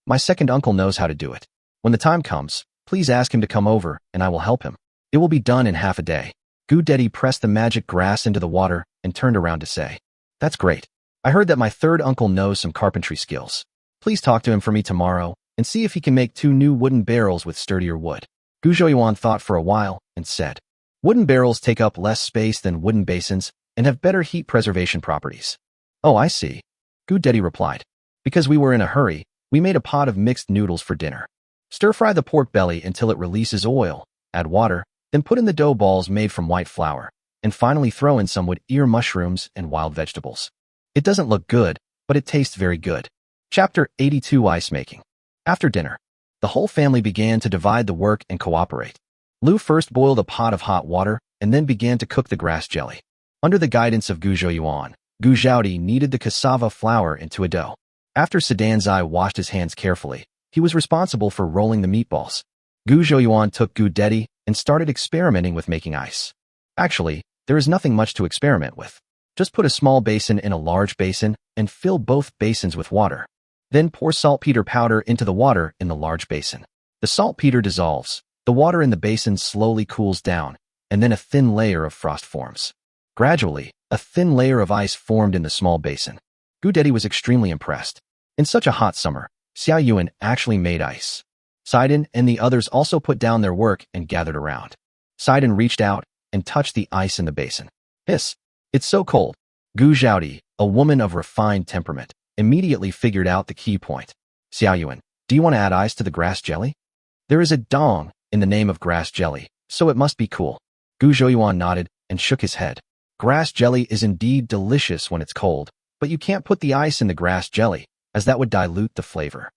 My second uncle knows how to do it. When the time comes, please ask him to come over and I will help him. It will be done in half a day. Gu Dedi pressed the magic grass into the water and turned around to say, That's great. I heard that my third uncle knows some carpentry skills. Please talk to him for me tomorrow and see if he can make 2 new wooden barrels with sturdier wood. Gu Zhouyuan thought for a while and said, Wooden barrels take up less space than wooden basins and have better heat preservation properties. Oh, I see. Gu Dedi replied. Because we were in a hurry, we made a pot of mixed noodles for dinner. Stir-fry the pork belly until it releases oil, add water, then put in the dough balls made from white flour, and finally throw in some wood-ear mushrooms and wild vegetables. It doesn't look good, but it tastes very good. Chapter 82 Ice Making. After dinner, the whole family began to divide the work and cooperate. Lu first boiled a pot of hot water and then began to cook the grass jelly. Under the guidance of Gu Zhouyuan, Gu Zhaodi kneaded the cassava flour into a dough. After Sedanzai washed his hands carefully, he was responsible for rolling the meatballs. Gu Zhouyuan took Gu Dedi and started experimenting with making ice. Actually, there is nothing much to experiment with. Just put a small basin in a large basin and fill both basins with water. Then pour saltpeter powder into the water in the large basin. The saltpeter dissolves, the water in the basin slowly cools down, and then a thin layer of frost forms. Gradually, a thin layer of ice formed in the small basin. Gu Dedi was extremely impressed. In such a hot summer, Xiao Yuan actually made ice. Sidon and the others also put down their work and gathered around. Sidon reached out and touched the ice in the basin. Hiss! It's so cold. Gu Zhaodi, a woman of refined temperament, immediately figured out the key point. Xiao Yuan, do you want to add ice to the grass jelly? There is a dong in the name of grass jelly, so it must be cool. Gu Zhouyuan nodded and shook his head. Grass jelly is indeed delicious when it's cold, but you can't put the ice in the grass jelly, as that would dilute the flavor.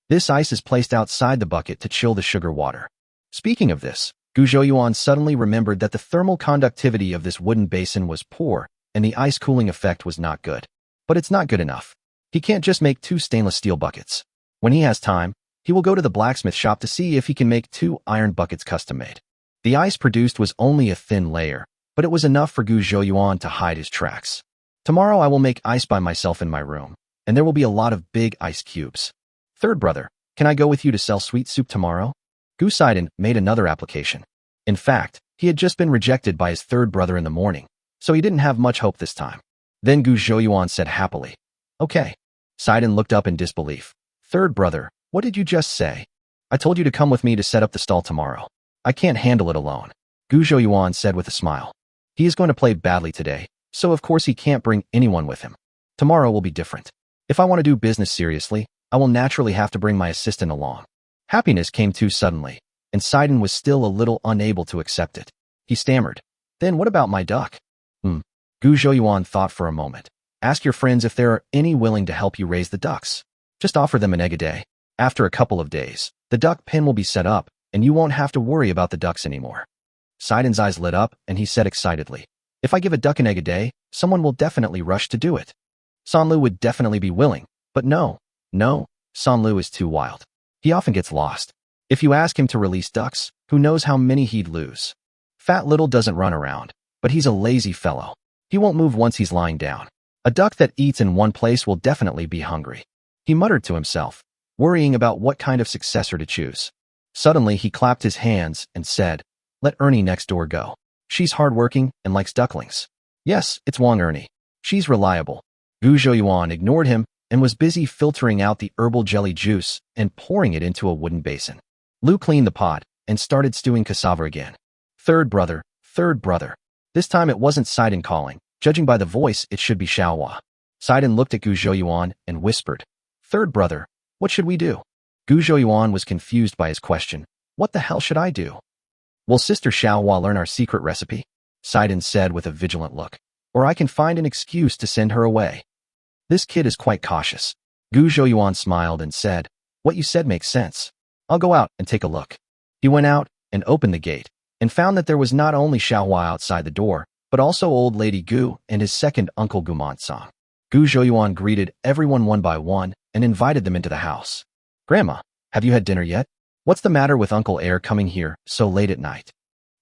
This ice is placed outside the bucket to chill the sugar water. Speaking of this, Gu Zhouyuan suddenly remembered that the thermal conductivity of this wooden basin was poor and the ice cooling effect was not good. But it's not good enough. He can't just make 2 stainless steel buckets. When he has time, he will go to the blacksmith shop to see if he can make 2 iron buckets custom-made. The ice produced was only a thin layer, but it was enough for Gu Zhouyuan to hide his tracks. Tomorrow I will make ice by myself in my room, and there will be a lot of big ice cubes. Third brother, can I go with you to sell sweet soup tomorrow? Gu Sidon made another application. In fact, he had just been rejected by his third brother in the morning, so he didn't have much hope this time. Then Gu Zhouyuan said happily, Okay, Sidon looked up in disbelief. Third brother, what did you just say? I told you to come with me to set up the stall tomorrow. I can't handle it alone. Gu Zhouyuan said with a smile. He is going to play badly today, so of course he can't bring anyone with him. Tomorrow will be different. If I want to do business seriously, I will naturally have to bring my assistant along. Happiness came too suddenly, and Sidon was still a little unable to accept it. He stammered. Then what about my duck? Gu Zhouyuan thought for a moment. Ask your friends if there are any willing to help you raise the ducks. Just offer them an egg a day. After a couple of days, the duck pen will be set up, and you won't have to worry about the ducks anymore. Sidon's eyes lit up, and he said excitedly, if I give a duck an egg a day, someone will definitely rush to do it. Sanlu would definitely be willing, but no, Sanlu is too wild. He often gets lost. If you ask him to release ducks, who knows how many he'd lose. Fat Little doesn't run around, but he's a lazy fellow. He won't move once he's lying down. A duck that eats in one place will definitely be hungry. He muttered to himself, worrying about what kind of successor to choose. Suddenly, he clapped his hands and said, let Ernie next door go. She's hardworking and likes ducklings. Yes, it's Wang Ernie. She's reliable. Gu Zhouyuan ignored him and was busy filtering out the herbal jelly juice and pouring it into a wooden basin. Lu cleaned the pot and started stewing cassava again. Third brother. This time it wasn't Sidon calling. Judging by the voice, it should be Xiaohua. Sidon looked at Gu Zhouyuan and whispered, Third brother, what should we do? Gu Zhouyuan was confused by his question. What the hell should I do? Will Sister Xiaohua learn our secret recipe? Sidon said with a vigilant look. Or I can find an excuse to send her away. This kid is quite cautious. Gu Zhouyuan smiled and said, what you said makes sense. I'll go out and take a look. He went out and opened the gate and found that there was not only Xiaohua outside the door, but also old lady Gu and his second uncle Gumansong. Gu Zhouyuan greeted everyone one by one and invited them into the house. Grandma, have you had dinner yet? What's the matter with Uncle Air coming here so late at night?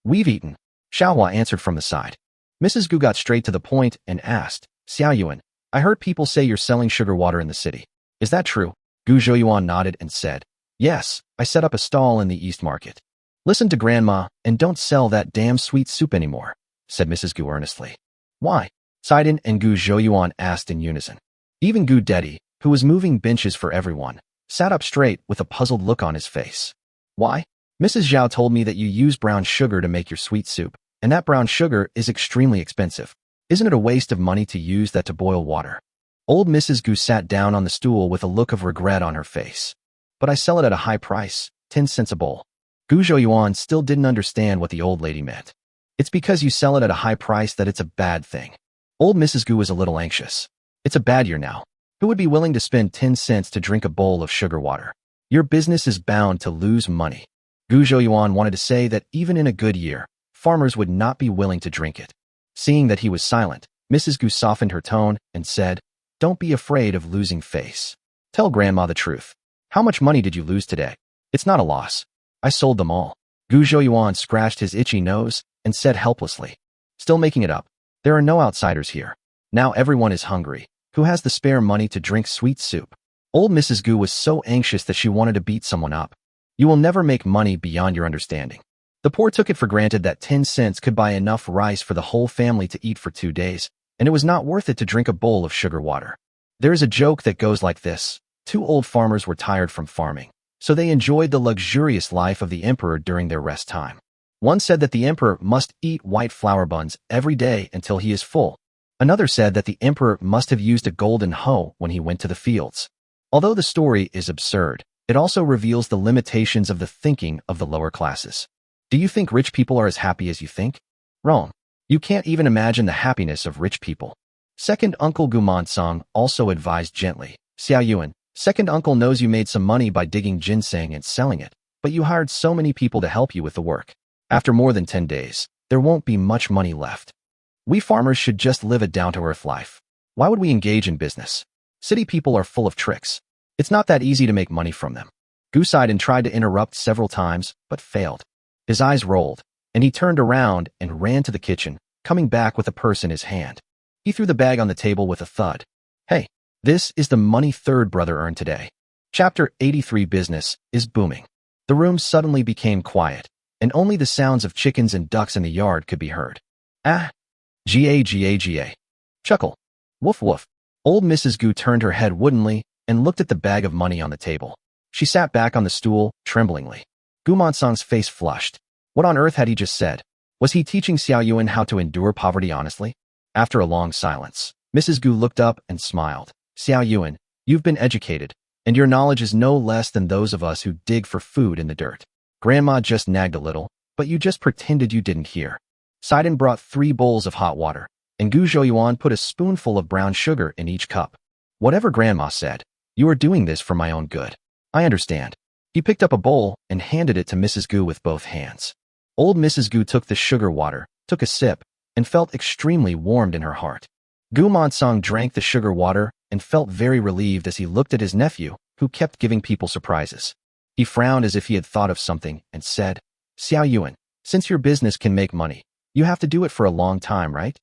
We've eaten, Xiaohua answered from the side. Mrs. Gu got straight to the point and asked, Xiaoyuan, I heard people say you're selling sugar water in the city. Is that true? Gu Zhouyuan nodded and said, yes, I set up a stall in the East Market. Listen to Grandma and don't sell that damn sweet soup anymore, said Mrs. Gu earnestly. Why? Sidon and Gu Zhouyuan asked in unison. Even Gu Dedi, who was moving benches for everyone, sat up straight with a puzzled look on his face. Why? Mrs. Zhao told me that you use brown sugar to make your sweet soup, and that brown sugar is extremely expensive. Isn't it a waste of money to use that to boil water? Old Mrs. Gu sat down on the stool with a look of regret on her face. But I sell it at a high price, 10 cents a bowl. Gu Zhouyuan still didn't understand what the old lady meant. It's because you sell it at a high price that it's a bad thing. Old Mrs. Gu was a little anxious. It's a bad year now. Who would be willing to spend 10 cents to drink a bowl of sugar water? Your business is bound to lose money. Gu Zhouyuan wanted to say that even in a good year, farmers would not be willing to drink it. Seeing that he was silent, Mrs. Gu softened her tone and said, don't be afraid of losing face. Tell Grandma the truth. How much money did you lose today? It's not a loss. I sold them all. Gu Zhouyuan scratched his itchy nose and said helplessly, still making it up. There are no outsiders here. Now everyone is hungry. Who has the spare money to drink sweet soup? Old Mrs. Gu was so anxious that she wanted to beat someone up. You will never make money beyond your understanding. The poor took it for granted that 10 cents could buy enough rice for the whole family to eat for 2 days, and it was not worth it to drink a bowl of sugar water. There is a joke that goes like this. 2 old farmers were tired from farming, so they enjoyed the luxurious life of the emperor during their rest time. One said that the emperor must eat white flour buns every day until he is full. Another said that the emperor must have used a golden hoe when he went to the fields. Although the story is absurd, it also reveals the limitations of the thinking of the lower classes. Do you think rich people are as happy as you think? Wrong. You can't even imagine the happiness of rich people. Second Uncle Gumansong also advised gently, Xiaoyuan, second uncle knows you made some money by digging ginseng and selling it, but you hired so many people to help you with the work. After more than 10 days, there won't be much money left. We farmers should just live a down-to-earth life. Why would we engage in business? City people are full of tricks. It's not that easy to make money from them. Gu Sidon tried to interrupt several times, but failed. His eyes rolled, and he turned around and ran to the kitchen, coming back with a purse in his hand. He threw the bag on the table with a thud. Hey, this is the money third brother earned today. Chapter 83 Business is booming. The room suddenly became quiet, and only the sounds of chickens and ducks in the yard could be heard. Ah! Ga. Chuckle. Woof woof. Old Mrs. Gu turned her head woodenly and looked at the bag of money on the table. She sat back on the stool, tremblingly. Gu Monsong's face flushed. What on earth had he just said? Was he teaching Xiao Yuan how to endure poverty honestly? After a long silence, Mrs. Gu looked up and smiled. Xiao Yuan, you've been educated, and your knowledge is no less than those of us who dig for food in the dirt. Grandma just nagged a little, but you just pretended you didn't hear. Sidon brought 3 bowls of hot water, and Gu Zhouyuan put a spoonful of brown sugar in each cup. Whatever Grandma said, you are doing this for my own good. I understand. He picked up a bowl and handed it to Mrs. Gu with both hands. Old Mrs. Gu took the sugar water, took a sip, and felt extremely warmed in her heart. Gu Monsong drank the sugar water and felt very relieved as he looked at his nephew, who kept giving people surprises. He frowned as if he had thought of something and said, Xiao Yuan, since your business can make money, you have to do it for a long time, right?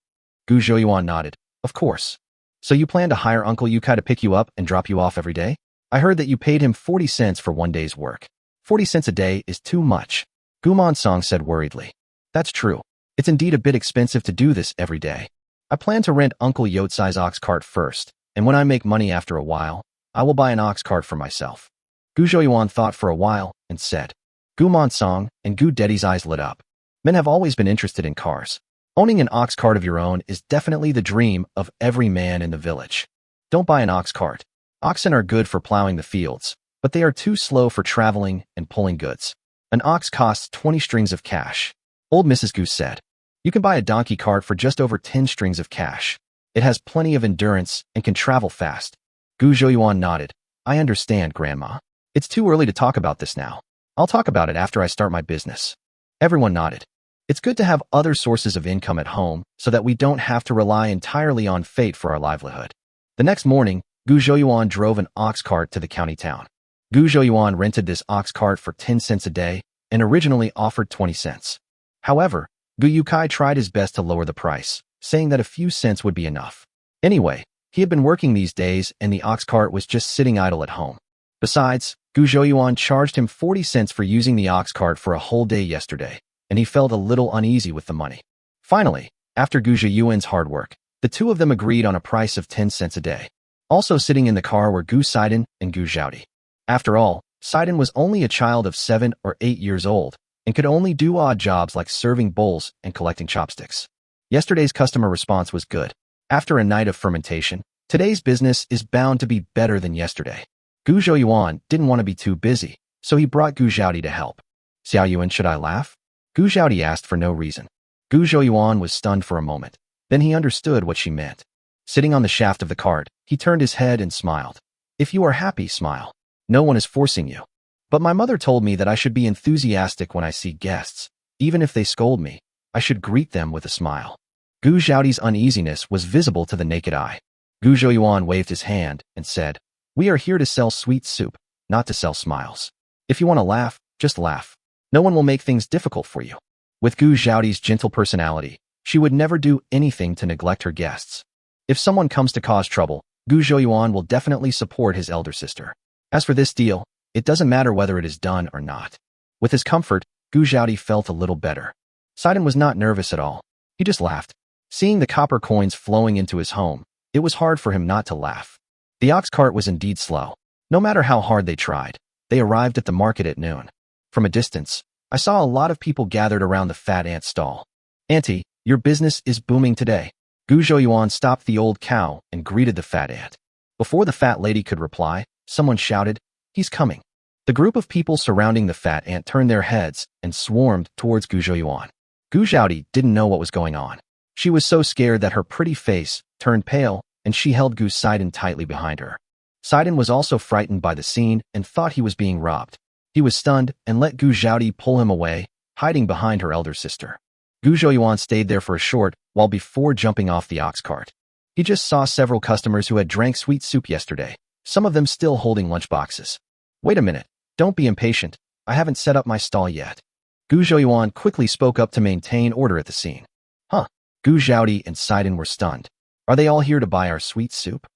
Gu Zhouyuan nodded. Of course. So you plan to hire Uncle Yukai to pick you up and drop you off every day? I heard that you paid him 40 cents for one day's work. 40 cents a day is too much. Gu Monsong said worriedly. That's true. It's indeed a bit expensive to do this every day. I plan to rent Uncle Yotsai's ox cart first, and when I make money after a while, I will buy an ox cart for myself. Gu Zhouyuan thought for a while and said. Gu Monsong and Gu Dedi's eyes lit up. Men have always been interested in cars. Owning an ox cart of your own is definitely the dream of every man in the village. Don't buy an ox cart. Oxen are good for plowing the fields, but they are too slow for traveling and pulling goods. An ox costs 20 strings of cash. Old Mrs. Gu said. You can buy a donkey cart for just over 10 strings of cash. It has plenty of endurance and can travel fast. Gu Zhouyuan nodded. I understand, Grandma. It's too early to talk about this now. I'll talk about it after I start my business. Everyone nodded. It's good to have other sources of income at home so that we don't have to rely entirely on fate for our livelihood. The next morning, Gu Zhouyuan drove an ox cart to the county town. Gu Zhouyuan rented this ox cart for 10 cents a day and originally offered 20 cents. However, Gu Yukai tried his best to lower the price, saying that a few cents would be enough. Anyway, he had been working these days and the ox cart was just sitting idle at home. Besides, Gu Zhouyuan charged him 40 cents for using the ox cart for a whole day yesterday, and he felt a little uneasy with the money. Finally, after Gu Zhouyuan's hard work, the two of them agreed on a price of 10 cents a day. Also sitting in the car were Gu Sidon and Gu Zhaodi. After all, Sidon was only a child of 7 or 8 years old and could only do odd jobs like serving bowls and collecting chopsticks. Yesterday's customer response was good. After a night of fermentation, today's business is bound to be better than yesterday. Gu Zhouyuan didn't want to be too busy, so he brought Gu Zhaodi to help. Xiao Yuan, should I laugh? Gu Zhaodi asked for no reason. Gu Zhouyuan was stunned for a moment. Then he understood what she meant. Sitting on the shaft of the cart, he turned his head and smiled. If you are happy, smile. No one is forcing you. But my mother told me that I should be enthusiastic when I see guests. Even if they scold me, I should greet them with a smile. Gu Zhaodi's uneasiness was visible to the naked eye. Gu Zhouyuan waved his hand and said, We are here to sell sweet soup, not to sell smiles. If you want to laugh, just laugh. No one will make things difficult for you. With Gu Zhaodi's gentle personality, she would never do anything to neglect her guests. If someone comes to cause trouble, Gu Zhouyuan will definitely support his elder sister. As for this deal, it doesn't matter whether it is done or not. With his comfort, Gu Zhaodi felt a little better. Sidon was not nervous at all. He just laughed. Seeing the copper coins flowing into his home, it was hard for him not to laugh. The ox cart was indeed slow. No matter how hard they tried, they arrived at the market at noon. From a distance, I saw a lot of people gathered around the fat ant stall. Auntie, your business is booming today. Gu Zhouyuan stopped the old cow and greeted the fat ant. Before the fat lady could reply, someone shouted, He's coming. The group of people surrounding the fat ant turned their heads and swarmed towards Gu Zhouyuan. Gu Zhaodi didn't know what was going on. She was so scared that her pretty face turned pale and she held Gu Sidon tightly behind her. Sidon was also frightened by the scene and thought he was being robbed. He was stunned and let Gu Zhaodi pull him away, hiding behind her elder sister. Gu Zhouyuan stayed there for a short while before jumping off the ox cart. He just saw several customers who had drank sweet soup yesterday, some of them still holding lunch boxes. Wait a minute, don't be impatient, I haven't set up my stall yet. Gu Zhouyuan quickly spoke up to maintain order at the scene. Huh, Gu Zhaodi and Sidon were stunned. Are they all here to buy our sweet soup?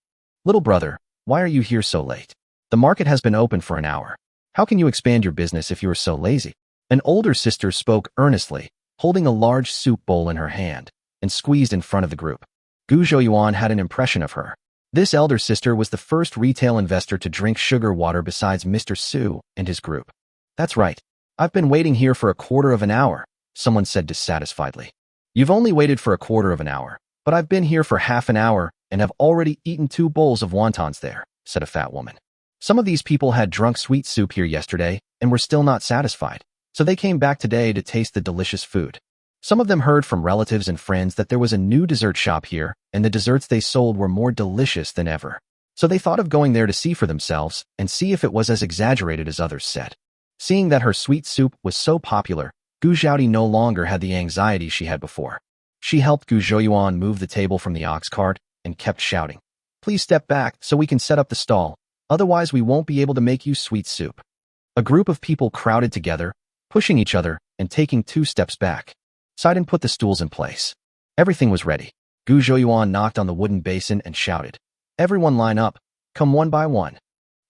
Little brother, why are you here so late? The market has been open for an hour. How can you expand your business if you are so lazy? An older sister spoke earnestly, holding a large soup bowl in her hand, and squeezed in front of the group. Gu Zhouyuan had an impression of her. This elder sister was the first retail investor to drink sugar water besides Mr. Su and his group. That's right. I've been waiting here for a quarter of an hour, someone said dissatisfiedly. You've only waited for a quarter of an hour, but I've been here for half an hour and have already eaten 2 bowls of wontons there, said a fat woman. Some of these people had drunk sweet soup here yesterday and were still not satisfied, so they came back today to taste the delicious food. Some of them heard from relatives and friends that there was a new dessert shop here, and the desserts they sold were more delicious than ever. So they thought of going there to see for themselves and see if it was as exaggerated as others said. Seeing that her sweet soup was so popular, Gu Zhaodi no longer had the anxiety she had before. She helped Gu Zhouyuan move the table from the ox cart and kept shouting, "Please step back so we can set up the stall, otherwise we won't be able to make you sweet soup." A group of people crowded together, pushing each other and taking 2 steps back. Sidon put the stools in place. Everything was ready. Gu Zhouyuan knocked on the wooden basin and shouted, "Everyone line up, come one by one."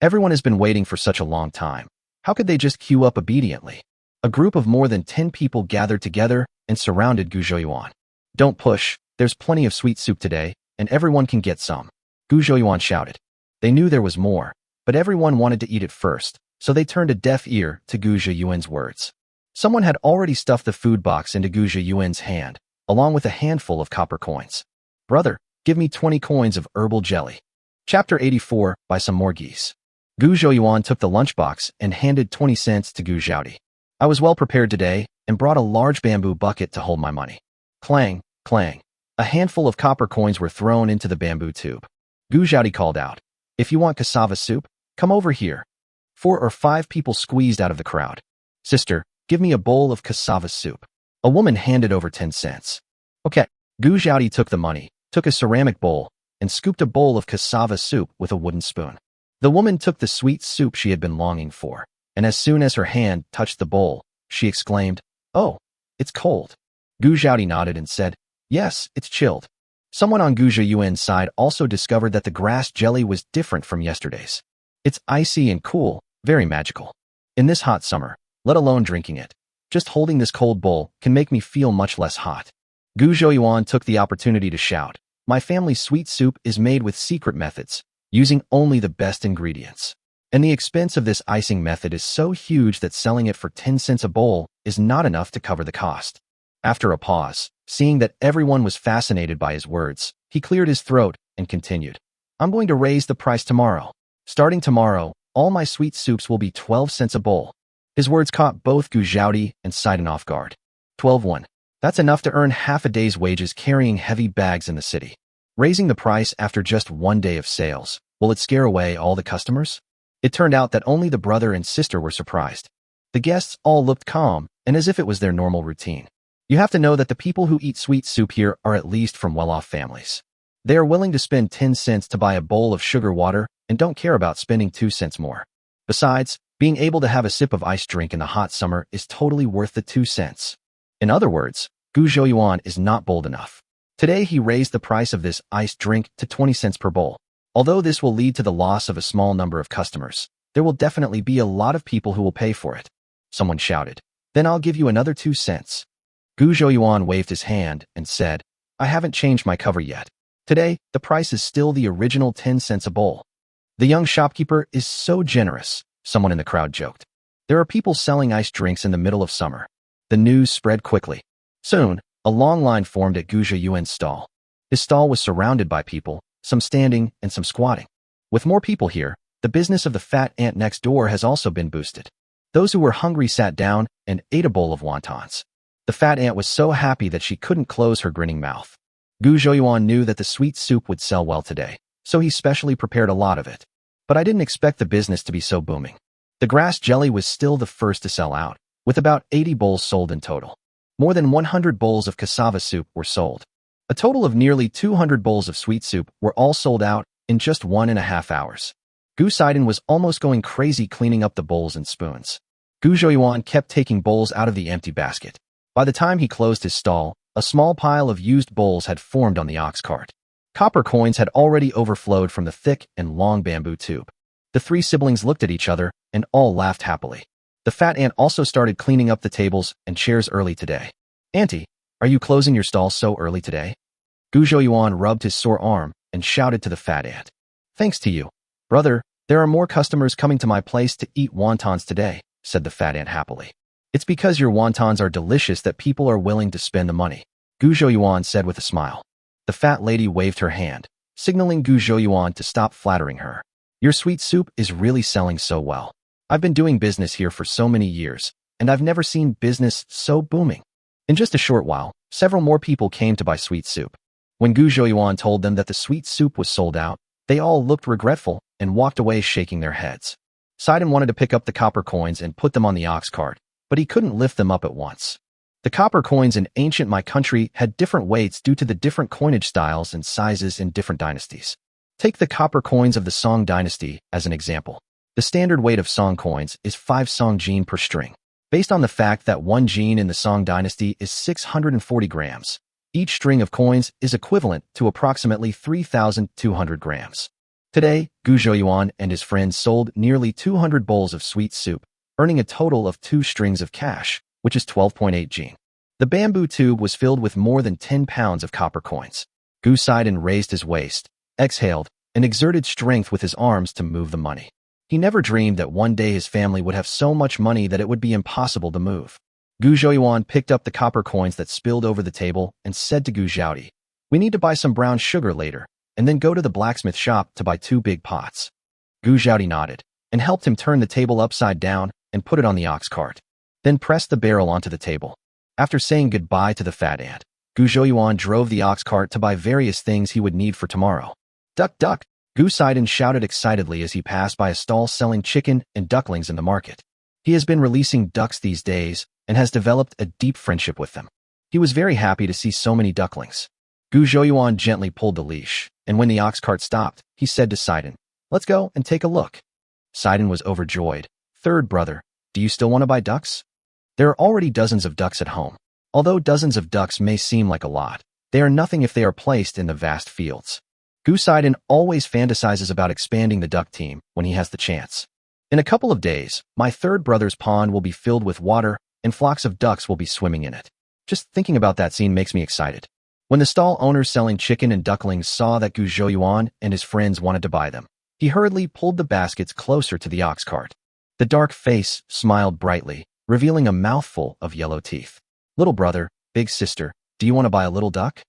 Everyone has been waiting for such a long time. How could they just queue up obediently? A group of more than 10 people gathered together and surrounded Gu Zhouyuan. "Don't push, there's plenty of sweet soup today, and everyone can get some," Gu Zhouyuan shouted. They knew there was more, but everyone wanted to eat it first, so they turned a deaf ear to Gu Zhouyuan's words. Someone had already stuffed the food box into Gu Zhouyuan's hand, along with a handful of copper coins. "Brother, give me 20 coins of herbal jelly." Chapter 84, Buy some more geese. Gu Zhouyuan took the lunchbox and handed 20 cents to Gu Zhaodi. "I was well prepared today and brought a large bamboo bucket to hold my money." Clang, clang. A handful of copper coins were thrown into the bamboo tube. Gu Zhaodi called out, "If you want cassava soup, come over here." 4 or 5 people squeezed out of the crowd. "Sister, give me a bowl of cassava soup." A woman handed over 10 cents. "Okay." Gu Zhaodi took the money, took a ceramic bowl, and scooped a bowl of cassava soup with a wooden spoon. The woman took the sweet soup she had been longing for, and as soon as her hand touched the bowl, she exclaimed, "Oh, it's cold." Gu Zhaodi nodded and said, "Yes, it's chilled." Someone on Gu Zhouyuan's side also discovered that the grass jelly was different from yesterday's. "It's icy and cool, very magical. In this hot summer, let alone drinking it, just holding this cold bowl can make me feel much less hot." Gu Zhouyuan took the opportunity to shout, "My family's sweet soup is made with secret methods, using only the best ingredients. And the expense of this icing method is so huge that selling it for 10 cents a bowl is not enough to cover the cost." After a pause, seeing that everyone was fascinated by his words, he cleared his throat and continued, "I'm going to raise the price tomorrow. Starting tomorrow, all my sweet soups will be 12 cents a bowl." His words caught both Gu Zhaodi and Sidon off guard. 12 won. That's enough to earn half a day's wages carrying heavy bags in the city. Raising the price after just 1 day of sales, will it scare away all the customers? It turned out that only the brother and sister were surprised. The guests all looked calm and as if it was their normal routine. You have to know that the people who eat sweet soup here are at least from well-off families. They are willing to spend 10 cents to buy a bowl of sugar water and don't care about spending 2 cents more. Besides, being able to have a sip of iced drink in the hot summer is totally worth the 2 cents. In other words, Gu Zhouyuan is not bold enough. Today he raised the price of this iced drink to 20 cents per bowl. Although this will lead to the loss of a small number of customers, there will definitely be a lot of people who will pay for it. Someone shouted, "Then I'll give you another 2 cents. Gu Zhouyuan waved his hand and said, "I haven't changed my cover yet. Today, the price is still the original 10 cents a bowl." "The young shopkeeper is so generous," someone in the crowd joked. There are people selling iced drinks in the middle of summer. The news spread quickly. Soon, a long line formed at Gu Zhouyuan's stall. His stall was surrounded by people, some standing and some squatting. With more people here, the business of the fat ant next door has also been boosted. Those who were hungry sat down and ate a bowl of wontons. The fat ant was so happy that she couldn't close her grinning mouth. Gu Zhouyuan knew that the sweet soup would sell well today, so he specially prepared a lot of it. But I didn't expect the business to be so booming. The grass jelly was still the first to sell out, with about 80 bowls sold in total. More than 100 bowls of cassava soup were sold. A total of nearly 200 bowls of sweet soup were all sold out in just 1.5 hours. Gu Sidon was almost going crazy cleaning up the bowls and spoons. Gu Zhouyuan kept taking bowls out of the empty basket. By the time he closed his stall, a small pile of used bowls had formed on the ox cart. Copper coins had already overflowed from the thick and long bamboo tube. The 3 siblings looked at each other and all laughed happily. The fat ant also started cleaning up the tables and chairs early today. "Auntie, are you closing your stall so early today?" Gu Zhouyuan rubbed his sore arm and shouted to the fat ant. Thanks to you, brother, there are more customers coming to my place to eat wontons today, said the fat ant happily. It's because your wontons are delicious that people are willing to spend the money, Gu Zhouyuan said with a smile. The fat lady waved her hand, signaling Gu Zhouyuan to stop flattering her. Your sweet soup is really selling so well. I've been doing business here for so many years, and I've never seen business so booming. In just a short while, several more people came to buy sweet soup. When Gu Zhouyuan told them that the sweet soup was sold out, they all looked regretful and walked away shaking their heads. Sidon wanted to pick up the copper coins and put them on the ox cart, but he couldn't lift them up at once. The copper coins in ancient my country had different weights due to the different coinage styles and sizes in different dynasties. Take the copper coins of the Song dynasty as an example. The standard weight of Song coins is 5 Song jin per string. Based on the fact that 1 jin in the Song dynasty is 640 grams, each string of coins is equivalent to approximately 3,200 grams. Today, Gu Zhouyuan and his friends sold nearly 200 bowls of sweet soup, earning a total of 2 strings of cash, which is 12.8 jin. The bamboo tube was filled with more than 10 pounds of copper coins. Gu Sidon raised his waist, exhaled, and exerted strength with his arms to move the money. He never dreamed that one day his family would have so much money that it would be impossible to move. Gu Zhouyuan picked up the copper coins that spilled over the table and said to Gu Zhaodi, "We need to buy some brown sugar later, and then go to the blacksmith shop to buy 2 big pots." Gu Zhaodi nodded and helped him turn the table upside down and put it on the ox cart, then pressed the barrel onto the table. After saying goodbye to the fat ant, Gu Zhouyuan drove the ox cart to buy various things he would need for tomorrow. "Duck, duck!" Gu Sidon shouted excitedly as he passed by a stall selling chicken and ducklings in the market. He has been releasing ducks these days and has developed a deep friendship with them. He was very happy to see so many ducklings. Gu Zhouyuan gently pulled the leash, and when the ox cart stopped, he said to Sidon, "Let's go and take a look." Sidon was overjoyed. "Third brother, do you still want to buy ducks?" There are already dozens of ducks at home. Although dozens of ducks may seem like a lot, they are nothing if they are placed in the vast fields. Gu Sidon always fantasizes about expanding the duck team when he has the chance. In a couple of days, my third brother's pond will be filled with water and flocks of ducks will be swimming in it. Just thinking about that scene makes me excited. When the stall owners selling chicken and ducklings saw that Gu Zhouyuan and his friends wanted to buy them, he hurriedly pulled the baskets closer to the ox cart. The dark face smiled brightly, revealing a mouthful of yellow teeth. "Little brother, big sister, do you want to buy a little duck?"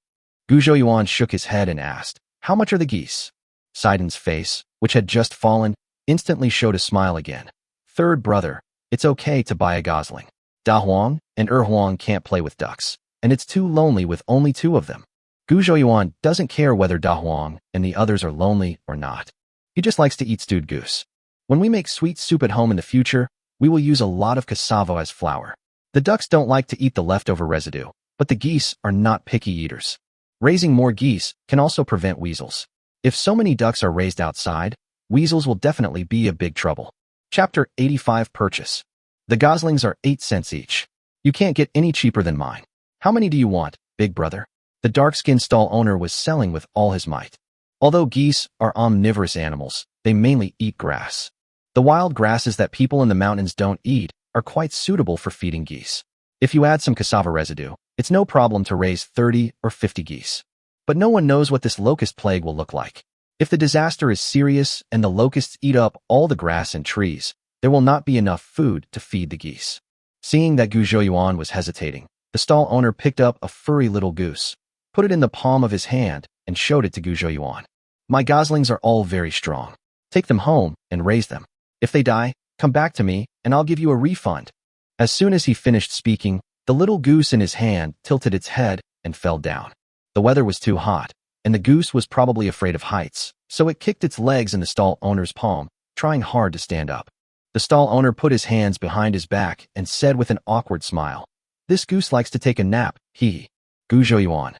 Gu Zhouyuan shook his head and asked, "How much are the geese?" Sidon's face, which had just fallen, instantly showed a smile again. "Third brother, it's okay to buy a gosling. Da Huang and Huang can't play with ducks, and it's too lonely with only 2 of them." Gu Zhouyuan doesn't care whether Da Huang and the others are lonely or not. He just likes to eat stewed goose. When we make sweet soup at home in the future, we will use a lot of cassava as flour. The ducks don't like to eat the leftover residue, but the geese are not picky eaters. Raising more geese can also prevent weasels. If so many ducks are raised outside, weasels will definitely be a big trouble. Chapter 85 Purchase. The goslings are 8 cents each. You can't get any cheaper than mine. How many do you want, big brother? The dark-skinned stall owner was selling with all his might. Although geese are omnivorous animals, they mainly eat grass. The wild grasses that people in the mountains don't eat are quite suitable for feeding geese. If you add some cassava residue, it's no problem to raise 30 or 50 geese. But no one knows what this locust plague will look like. If the disaster is serious and the locusts eat up all the grass and trees, there will not be enough food to feed the geese. Seeing that Gu Zhouyuan was hesitating, the stall owner picked up a furry little goose, put it in the palm of his hand, and showed it to Gu Zhouyuan. "My goslings are all very strong. Take them home and raise them. If they die, come back to me, and I'll give you a refund." As soon as he finished speaking, the little goose in his hand tilted its head and fell down. The weather was too hot, and the goose was probably afraid of heights, so it kicked its legs in the stall owner's palm, trying hard to stand up. The stall owner put his hands behind his back and said with an awkward smile, "This goose likes to take a nap, hee." Gu Zhouyuan.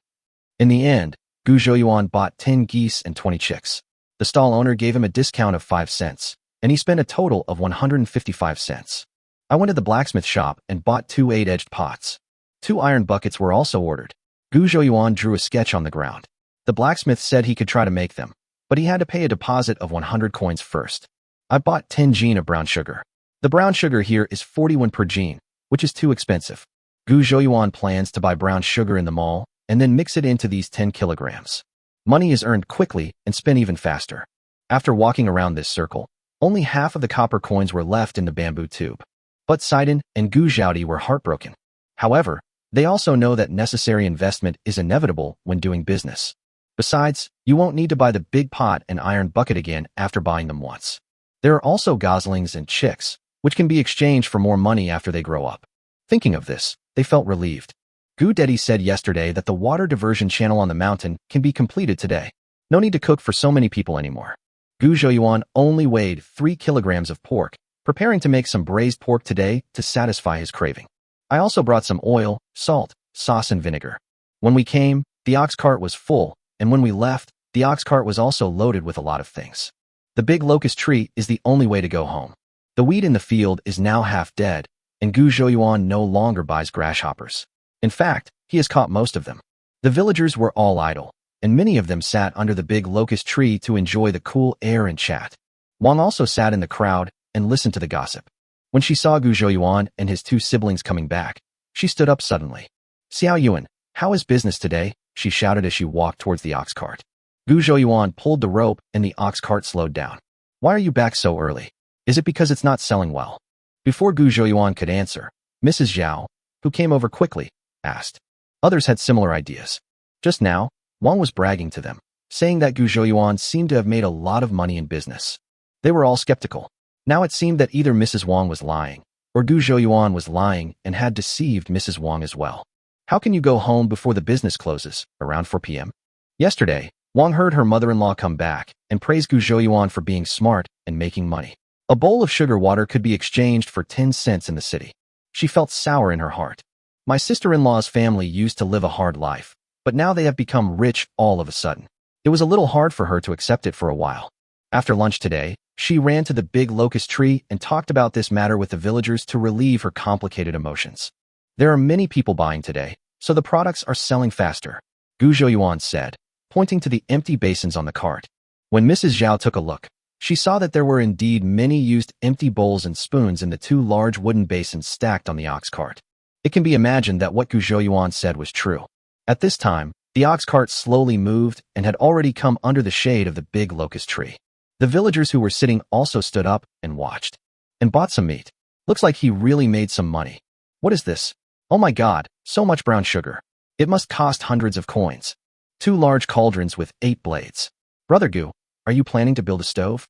In the end, Gu Zhouyuan bought 10 geese and 20 chicks. The stall owner gave him a discount of 5 cents, and he spent a total of 155 cents. I went to the blacksmith shop and bought 2 8-edged pots. 2 iron buckets were also ordered. Gu Zhouyuan drew a sketch on the ground. The blacksmith said he could try to make them, but he had to pay a deposit of 100 coins first. I bought 10 jin of brown sugar. The brown sugar here is 41 per jin, which is too expensive. Gu Zhouyuan plans to buy brown sugar in the mall and then mix it into these 10 kilograms. Money is earned quickly and spent even faster. After walking around this circle, only half of the copper coins were left in the bamboo tube. But Sidon and Gu Zhaodi were heartbroken. However, they also know that necessary investment is inevitable when doing business. Besides, you won't need to buy the big pot and iron bucket again after buying them once. There are also goslings and chicks, which can be exchanged for more money after they grow up. Thinking of this, they felt relieved. Gu Dedi said yesterday that the water diversion channel on the mountain can be completed today. No need to cook for so many people anymore. Gu Zhouyuan only weighed 3 kilograms of pork, preparing to make some braised pork today to satisfy his craving. I also brought some oil, salt, sauce and vinegar. When we came, the ox cart was full, and when we left, the ox cart was also loaded with a lot of things. The big locust tree is the only way to go home. The wheat in the field is now half dead, and Gu Zhouyuan no longer buys grasshoppers. In fact, he has caught most of them. The villagers were all idle, and many of them sat under the big locust tree to enjoy the cool air and chat. Wang also sat in the crowd and listened to the gossip. When she saw Gu Zhouyuan and his 2 siblings coming back, she stood up suddenly. "Xiao Yuan, how is business today?" she shouted as she walked towards the ox cart. Gu Zhouyuan pulled the rope and the ox cart slowed down. "Why are you back so early? Is it because it's not selling well?" Before Gu Zhouyuan could answer, Mrs. Zhao, who came over quickly, asked. Others had similar ideas. Just now, Wang was bragging to them, saying that Gu Zhouyuan seemed to have made a lot of money in business. They were all skeptical. Now it seemed that either Mrs. Wang was lying, or Gu Zhouyuan was lying and had deceived Mrs. Wang as well. How can you go home before the business closes, around 4 p.m.? Yesterday, Wang heard her mother-in-law come back and praise Gu Zhouyuan for being smart and making money. A bowl of sugar water could be exchanged for 10 cents in the city. She felt sour in her heart. My sister-in-law's family used to live a hard life, but now they have become rich all of a sudden. It was a little hard for her to accept it for a while. After lunch today, she ran to the big locust tree and talked about this matter with the villagers to relieve her complicated emotions. There are many people buying today, so the products are selling faster, Gu Zhouyuan said, pointing to the empty basins on the cart. When Mrs. Zhao took a look, she saw that there were indeed many used empty bowls and spoons in the 2 large wooden basins stacked on the ox cart. It can be imagined that what Gu Zhouyuan said was true. At this time, the ox cart slowly moved and had already come under the shade of the big locust tree. The villagers who were sitting also stood up and watched. And bought some meat. Looks like he really made some money. What is this? Oh my god, so much brown sugar. It must cost hundreds of coins. 2 large cauldrons with 8 blades. Brother Gu, are you planning to build a stove?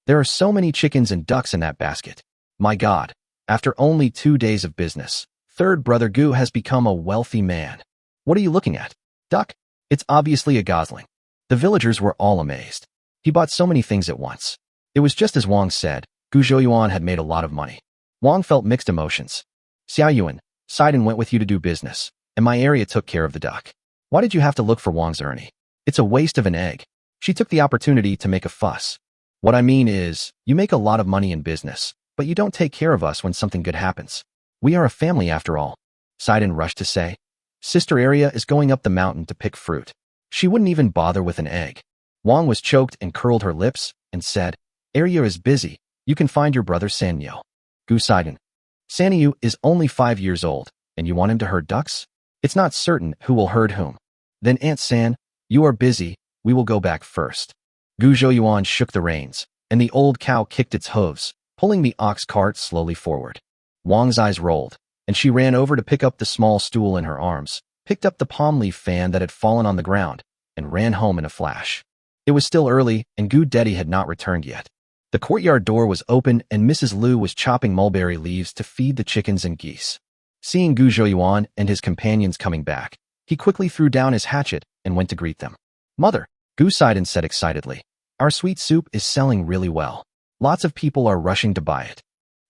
There are so many chickens and ducks in that basket. My god, after only 2 days of business, third brother Gu has become a wealthy man. What are you looking at? Duck? It's obviously a gosling. The villagers were all amazed. He bought so many things at once. It was just as Wang said, Gu Zhouyuan had made a lot of money. Wang felt mixed emotions. Xiao Yuan, Sidon went with you to do business, and my area took care of the duck. Why did you have to look for Wang's Ernie? It's a waste of an egg. She took the opportunity to make a fuss. What I mean is, you make a lot of money in business, but you don't take care of us when something good happens. We are a family after all. Sidon rushed to say. Sister Area is going up the mountain to pick fruit. She wouldn't even bother with an egg. Wang was choked and curled her lips and said, Arya is busy. You can find your brother Sanyo. Gu Sidon. Sanyu is only 5 years old, and you want him to herd ducks? It's not certain who will herd whom. Then Aunt San, you are busy, we will go back first. Gu Zhouyuan shook the reins, and the old cow kicked its hooves, pulling the ox cart slowly forward. Wang's eyes rolled, and she ran over to pick up the small stool in her arms, picked up the palm leaf fan that had fallen on the ground, and ran home in a flash. It was still early, and Gu Dedi had not returned yet. The courtyard door was open, and Mrs. Liu was chopping mulberry leaves to feed the chickens and geese. Seeing Gu Zhouyuan and his companions coming back, he quickly threw down his hatchet and went to greet them. Mother, Gu Sidon said excitedly, our sweet soup is selling really well. Lots of people are rushing to buy it.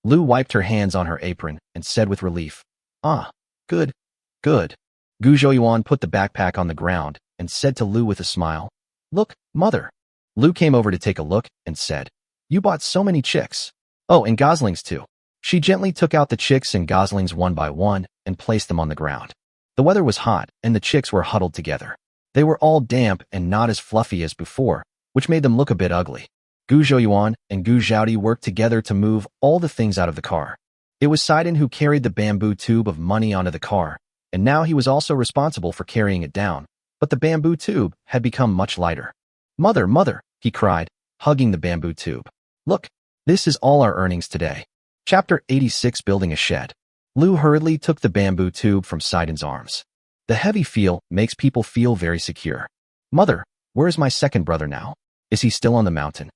Liu wiped her hands on her apron and said with relief, Ah, good, good. Gu Zhouyuan put the backpack on the ground and said to Liu with a smile, Look, mother. Liu came over to take a look and said, You bought so many chicks. Oh, and goslings too. She gently took out the chicks and goslings one by one and placed them on the ground. The weather was hot and the chicks were huddled together. They were all damp and not as fluffy as before, which made them look a bit ugly. Gu Zhouyuan and Gu Zhaodi worked together to move all the things out of the car. It was Sidon who carried the bamboo tube of money onto the car, and now he was also responsible for carrying it down, but the bamboo tube had become much lighter. Mother, mother, he cried, hugging the bamboo tube. Look, this is all our earnings today. Chapter 86, Building a Shed. Lu hurriedly took the bamboo tube from Saiden's arms. The heavy feel makes people feel very secure. Mother, where is my second brother now? Is he still on the mountain?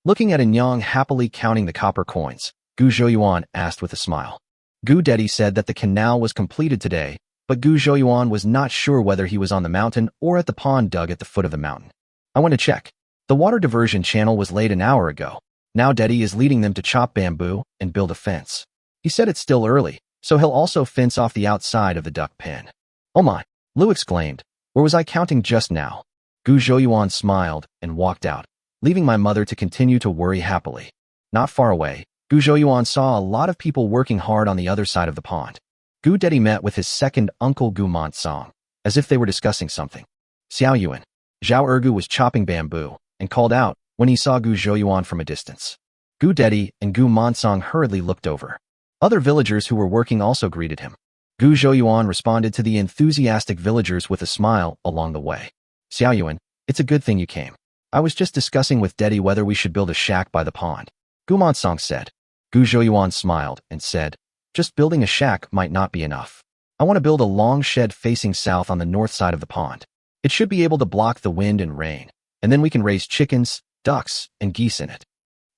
Looking at Enyang happily counting the copper coins, Gu Zhouyuan asked with a smile. Gu Dedi said that the canal was completed today, but Gu Zhouyuan was not sure whether he was on the mountain or at the pond dug at the foot of the mountain. I want to check. The water diversion channel was laid an hour ago. Now Dedi is leading them to chop bamboo and build a fence. He said it's still early, so he'll also fence off the outside of the duck pen. Oh my, Lu exclaimed. Or was I counting just now? Gu Zhouyuan smiled and walked out, leaving my mother to continue to worry happily. Not far away, Gu Zhouyuan saw a lot of people working hard on the other side of the pond. Gu Dedi met with his second uncle Gu Montsong, as if they were discussing something. Xiao Yuan. Zhao Ergu was chopping bamboo and called out when he saw Gu Zhouyuan from a distance. Gu Dedi and Gu Montsong hurriedly looked over. Other villagers who were working also greeted him. Gu Zhouyuan responded to the enthusiastic villagers with a smile along the way. Xiao Yuan, it's a good thing you came. I was just discussing with Dedi whether we should build a shack by the pond. Gu Montsong said. Gu Zhouyuan smiled and said, just building a shack might not be enough. I want to build a long shed facing south on the north side of the pond. It should be able to block the wind and rain, and then we can raise chickens, ducks, and geese in it.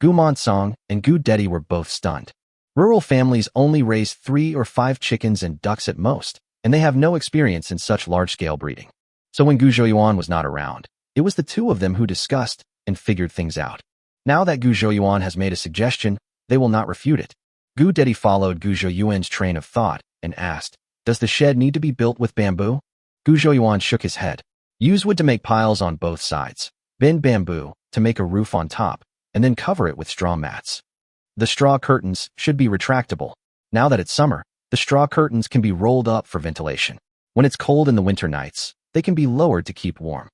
Gu Montsong and Gu Dedi were both stunned. Rural families only raise 3 or 5 chickens and ducks at most, and they have no experience in such large-scale breeding. So when Gu Zhouyuan was not around, it was the two of them who discussed and figured things out. Now that Gu Zhouyuan has made a suggestion, they will not refute it. Gu Dedi followed Gu Zhouyuan's train of thought and asked, does the shed need to be built with bamboo? Gu Zhouyuan shook his head. Use wood to make piles on both sides, bend bamboo to make a roof on top, and then cover it with straw mats. The straw curtains should be retractable. Now that it's summer, the straw curtains can be rolled up for ventilation. When it's cold in the winter nights, they can be lowered to keep warm.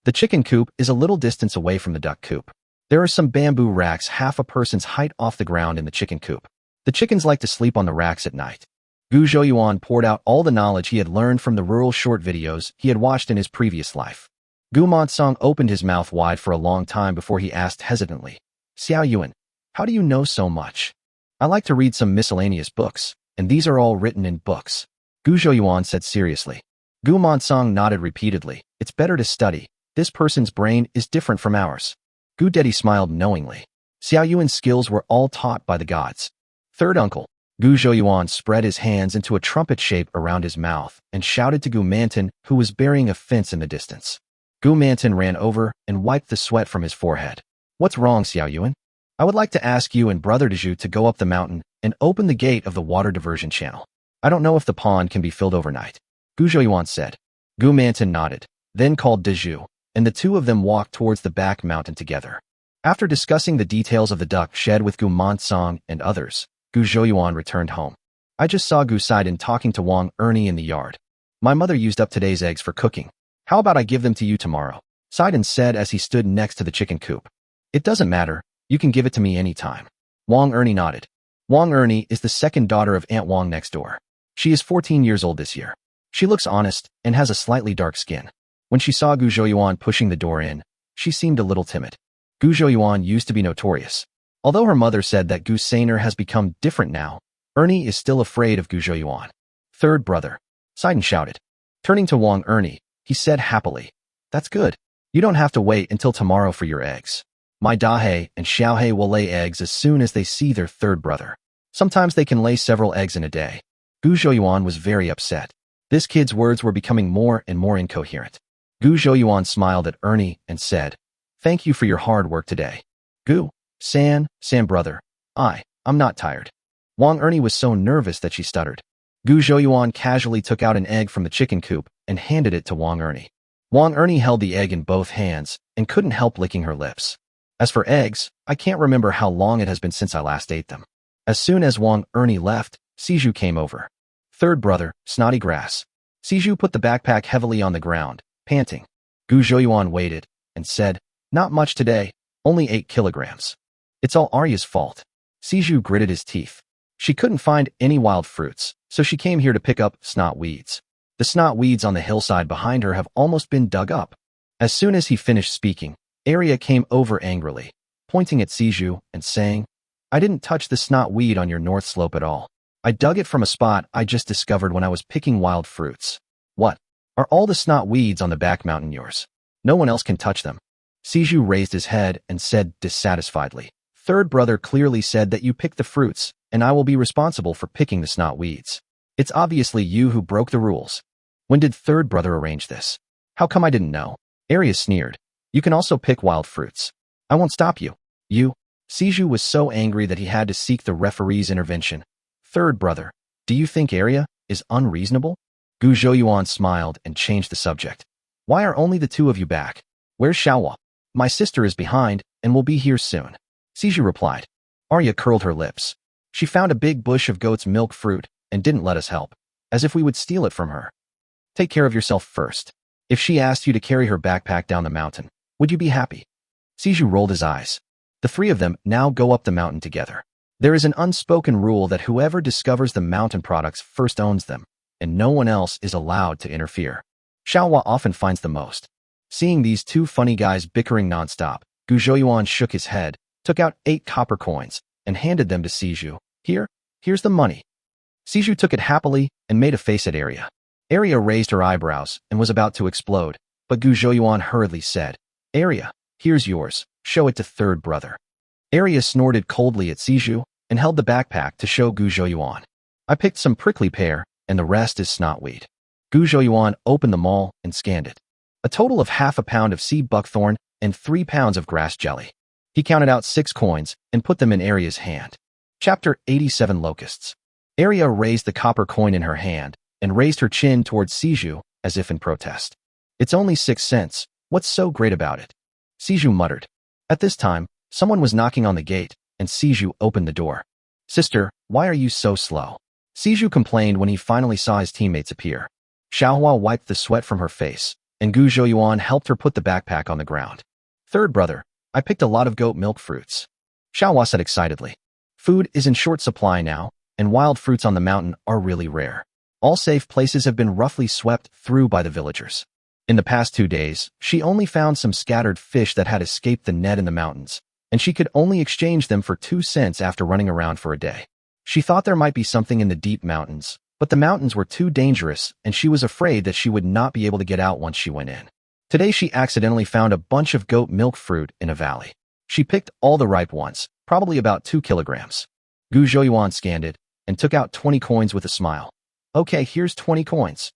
The chicken coop is a little distance away from the duck coop. There are some bamboo racks half a person's height off the ground in the chicken coop. The chickens like to sleep on the racks at night. Gu Zhouyuan poured out all the knowledge he had learned from the rural short videos he had watched in his previous life. Gu Montsong opened his mouth wide for a long time before he asked hesitantly, Xiao Yuan, how do you know so much? I like to read some miscellaneous books, and these are all written in books. Gu Zhouyuan said seriously. Gu Montsong nodded repeatedly. It's better to study. This person's brain is different from ours. Gu Dedi smiled knowingly. Xiao Yuan's skills were all taught by the gods. Third uncle. Gu Zhouyuan spread his hands into a trumpet shape around his mouth and shouted to Gu Manton, who was burying a fence in the distance. Gu Manton ran over and wiped the sweat from his forehead. What's wrong, Xiao Yuan? I would like to ask you and Brother Deju to go up the mountain and open the gate of the water diversion channel. I don't know if the pond can be filled overnight. Gu Zhouyuan said. Gu Manton nodded, then called Deju, and the two of them walked towards the back mountain together. After discussing the details of the duck shed with Gu Montsong and others, Gu Zhouyuan returned home. I just saw Gu Saiden talking to Wang Ernie in the yard. My mother used up today's eggs for cooking. How about I give them to you tomorrow? Saiden said as he stood next to the chicken coop. It doesn't matter. You can give it to me anytime. Wang Ernie nodded. Wang Ernie is the second daughter of Aunt Wang next door. She is 14 years old this year. She looks honest and has a slightly dark skin. When she saw Gu Zhouyuan pushing the door in, she seemed a little timid. Gu Zhouyuan used to be notorious. Although her mother said that Gu Sainer has become different now, Ernie is still afraid of Gu Zhouyuan. Third brother. Saiden shouted. Turning to Wang Ernie, he said happily, that's good. You don't have to wait until tomorrow for your eggs. My Dahe and Xiaohe will lay eggs as soon as they see their third brother. Sometimes they can lay several eggs in a day. Gu Zhouyuan was very upset. This kid's words were becoming more and more incoherent. Gu Zhouyuan smiled at Ernie and said, thank you for your hard work today. Gu, San brother, I'm not tired. Wang Ernie was so nervous that she stuttered. Gu Zhouyuan casually took out an egg from the chicken coop and handed it to Wang Ernie. Wang Ernie held the egg in both hands and couldn't help licking her lips. As for eggs, I can't remember how long it has been since I last ate them. As soon as Wang Ernie left, Siju came over. Third brother, Snotty Grass. Siju put the backpack heavily on the ground, panting. Gu Zhouyuan waited and said, not much today, only 8 kilograms. It's all Arya's fault. Siju gritted his teeth. She couldn't find any wild fruits, so she came here to pick up snot weeds. The snot weeds on the hillside behind her have almost been dug up. As soon as he finished speaking, Arya came over angrily. pointing at Siju and saying, I didn't touch the snot weed on your north slope at all. I dug it from a spot I just discovered when I was picking wild fruits. What? Are all the snot weeds on the back mountain yours? No one else can touch them. Siju raised his head and said dissatisfiedly, Third brother clearly said that you picked the fruits, and I will be responsible for picking the snot weeds. It's obviously you who broke the rules. When did third brother arrange this? How come I didn't know? Arya sneered. You can also pick wild fruits. I won't stop you. You? Siju was so angry that he had to seek the referee's intervention. Third brother, do you think Arya is unreasonable? Gu Zhouyuan smiled and changed the subject. Why are only the two of you back? Where's Xiaohua? My sister is behind and will be here soon. Siju replied. Arya curled her lips. She found a big bush of goat's milk fruit and didn't let us help, as if we would steal it from her. Take care of yourself first. If she asked you to carry her backpack down the mountain, would you be happy? Siju rolled his eyes. The three of them now go up the mountain together. There is an unspoken rule that whoever discovers the mountain products first owns them, and no one else is allowed to interfere. Xiaohua often finds the most. Seeing these two funny guys bickering nonstop, Gu Zhouyuan shook his head, took out 8 copper coins, and handed them to Siju. Here's the money. Siju took it happily and made a face at Arya. Arya raised her eyebrows and was about to explode, but Gu Zhouyuan hurriedly said, Arya, here's yours, show it to third brother. Arya snorted coldly at Siju and held the backpack to show Gu Zhouyuan. I picked some prickly pear, and the rest is snotweed. Gu Zhouyuan opened the maul and scanned it. A total of half a pound of sea buckthorn and 3 pounds of grass jelly. He counted out 6 coins and put them in Arya's hand. Chapter 87 Locusts. Arya raised the copper coin in her hand and raised her chin towards Siju as if in protest. It's only 6 cents. What's so great about it? Siju muttered. At this time, someone was knocking on the gate, and Siju opened the door. Sister, why are you so slow? Siju complained when he finally saw his teammates appear. Xiaohua wiped the sweat from her face, and Gu Zhouyuan helped her put the backpack on the ground. Third brother, I picked a lot of goat milk fruits. Xiaohua said excitedly. Food is in short supply now, and wild fruits on the mountain are really rare. All safe places have been roughly swept through by the villagers. In the past 2 days, she only found some scattered fish that had escaped the net in the mountains, and she could only exchange them for 2 cents after running around for a day. She thought there might be something in the deep mountains, but the mountains were too dangerous and she was afraid that she would not be able to get out once she went in. Today she accidentally found a bunch of goat milk fruit in a valley. She picked all the ripe ones, probably about 2 kilograms. Gu Zhouyuan scanned it and took out 20 coins with a smile. Okay, here's 20 coins.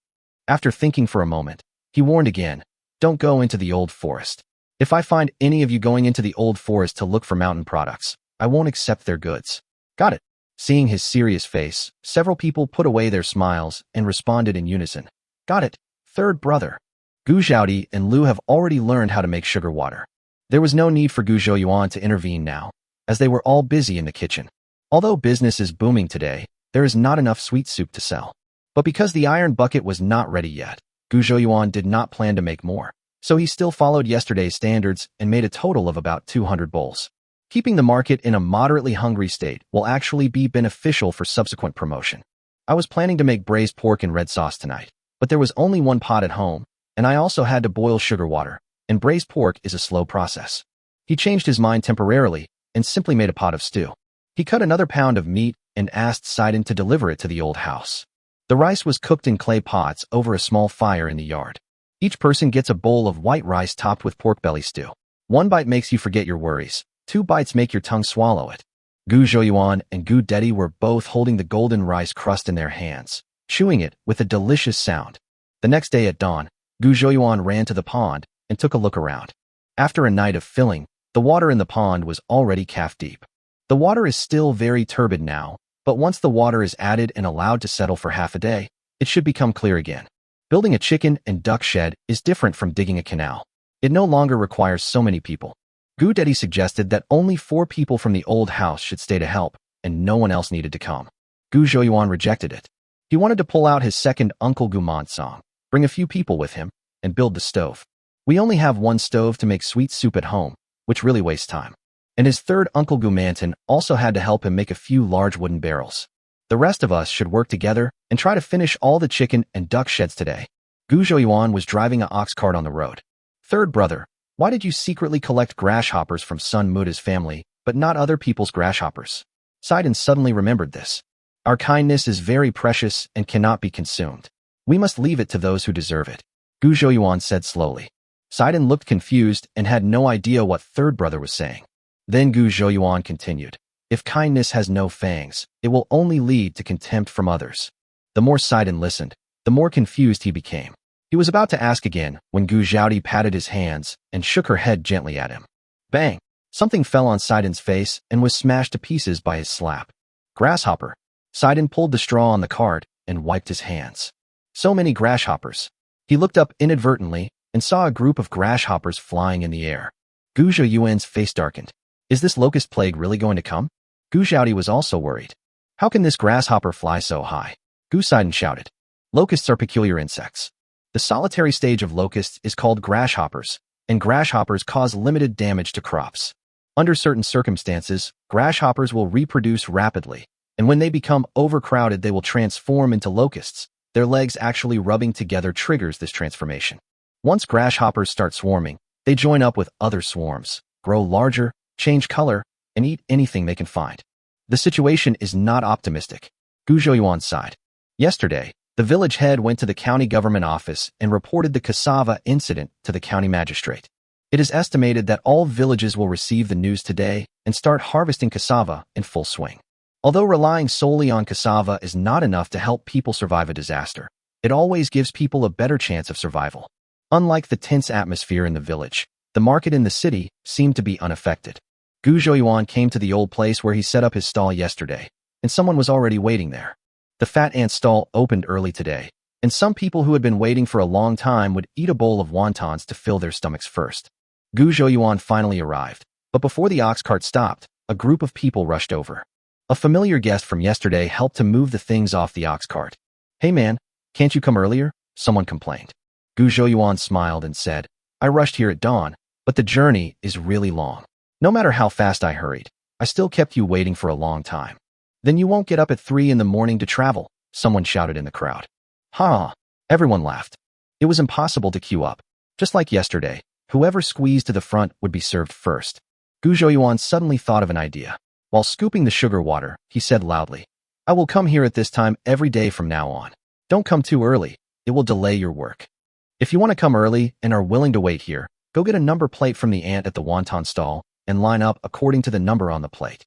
After thinking for a moment, he warned again, don't go into the old forest. If I find any of you going into the old forest to look for mountain products, I won't accept their goods. Got it. Seeing his serious face, several people put away their smiles and responded in unison. Got it, third brother. Gu Zhaodi and Lu have already learned how to make sugar water. There was no need for Gu Zhouyuan to intervene now, as they were all busy in the kitchen. Although business is booming today, there is not enough sweet soup to sell. But because the iron bucket was not ready yet, Gu Zhouyuan did not plan to make more, so he still followed yesterday's standards and made a total of about 200 bowls. Keeping the market in a moderately hungry state will actually be beneficial for subsequent promotion. I was planning to make braised pork in red sauce tonight, but there was only one pot at home, and I also had to boil sugar water, and braised pork is a slow process. He changed his mind temporarily and simply made a pot of stew. He cut another pound of meat and asked Sidon to deliver it to the old house. The rice was cooked in clay pots over a small fire in the yard. Each person gets a bowl of white rice topped with pork belly stew. 1 bite makes you forget your worries. 2 bites make your tongue swallow it. Gu Zhouyuan and Gu Dedi were both holding the golden rice crust in their hands, chewing it with a delicious sound. The next day at dawn, Gu Zhouyuan ran to the pond and took a look around. After a night of filling, the water in the pond was already calf deep. The water is still very turbid now, but once the water is added and allowed to settle for half a day, it should become clear again. Building a chicken and duck shed is different from digging a canal. It no longer requires so many people. Gu Dedi suggested that only 4 people from the old house should stay to help, and no one else needed to come. Gu Zhouyuan rejected it. He wanted to pull out his second Uncle Gumon song, bring a few people with him, and build the stove. We only have 1 stove to make sweet soup at home, which really wastes time. And his third Uncle Gumanton also had to help him make a few large wooden barrels. The rest of us should work together and try to finish all the chicken and duck sheds today. Gu Zhouyuan was driving an ox cart on the road. Third brother, Why did you secretly collect grasshoppers from Sun Muda's family, but not other people's grasshoppers? Sidon suddenly remembered this. Our kindness is very precious and cannot be consumed. We must leave it to those who deserve it, Gu Zhouyuan said slowly. Sidon looked confused and had no idea what third brother was saying. Then Gu Zhouyuan continued. If kindness has no fangs, it will only lead to contempt from others. The more Sidon listened, the more confused he became. He was about to ask again when Gu Zhaodi patted his hands and shook her head gently at him. Bang! Something fell on Sidon's face and was smashed to pieces by his slap. Grasshopper. Sidon pulled the straw on the cart and wiped his hands. So many grasshoppers. He looked up inadvertently and saw a group of grasshoppers flying in the air. Gu Zhouyuan's face darkened. Is this locust plague really going to come? Gu Zhaodi was also worried. How can this grasshopper fly so high? Gu Sidon shouted. Locusts are peculiar insects. The solitary stage of locusts is called grasshoppers, and grasshoppers cause limited damage to crops. Under certain circumstances, grasshoppers will reproduce rapidly, and when they become overcrowded they will transform into locusts. Their legs actually rubbing together triggers this transformation. Once grasshoppers start swarming, they join up with other swarms, grow larger, change color, and eat anything they can find. The situation is not optimistic. Gu Zhouyuan sighed. Yesterday, the village head went to the county government office and reported the cassava incident to the county magistrate. It is estimated that all villages will receive the news today and start harvesting cassava in full swing. Although relying solely on cassava is not enough to help people survive a disaster, it always gives people a better chance of survival. Unlike the tense atmosphere in the village, the market in the city seemed to be unaffected. Gu Zhouyuan came to the old place where he set up his stall yesterday, and someone was already waiting there. The fat ant stall opened early today, and some people who had been waiting for a long time would eat a bowl of wontons to fill their stomachs first. Gu Zhouyuan finally arrived, but before the ox cart stopped, a group of people rushed over. A familiar guest from yesterday helped to move the things off the ox cart. Hey man, can't you come earlier? Someone complained. Gu Zhouyuan smiled and said, I rushed here at dawn, but the journey is really long. No matter how fast I hurried, I still kept you waiting for a long time. Then you won't get up at 3 in the morning to travel, someone shouted in the crowd. Ha! Everyone laughed. It was impossible to queue up. Just like yesterday, whoever squeezed to the front would be served first. Gu Zhouyuan suddenly thought of an idea. While scooping the sugar water, he said loudly, I will come here at this time every day from now on. Don't come too early, it will delay your work. If you want to come early and are willing to wait here, go get a number plate from the ant at the wonton stall and line up according to the number on the plate.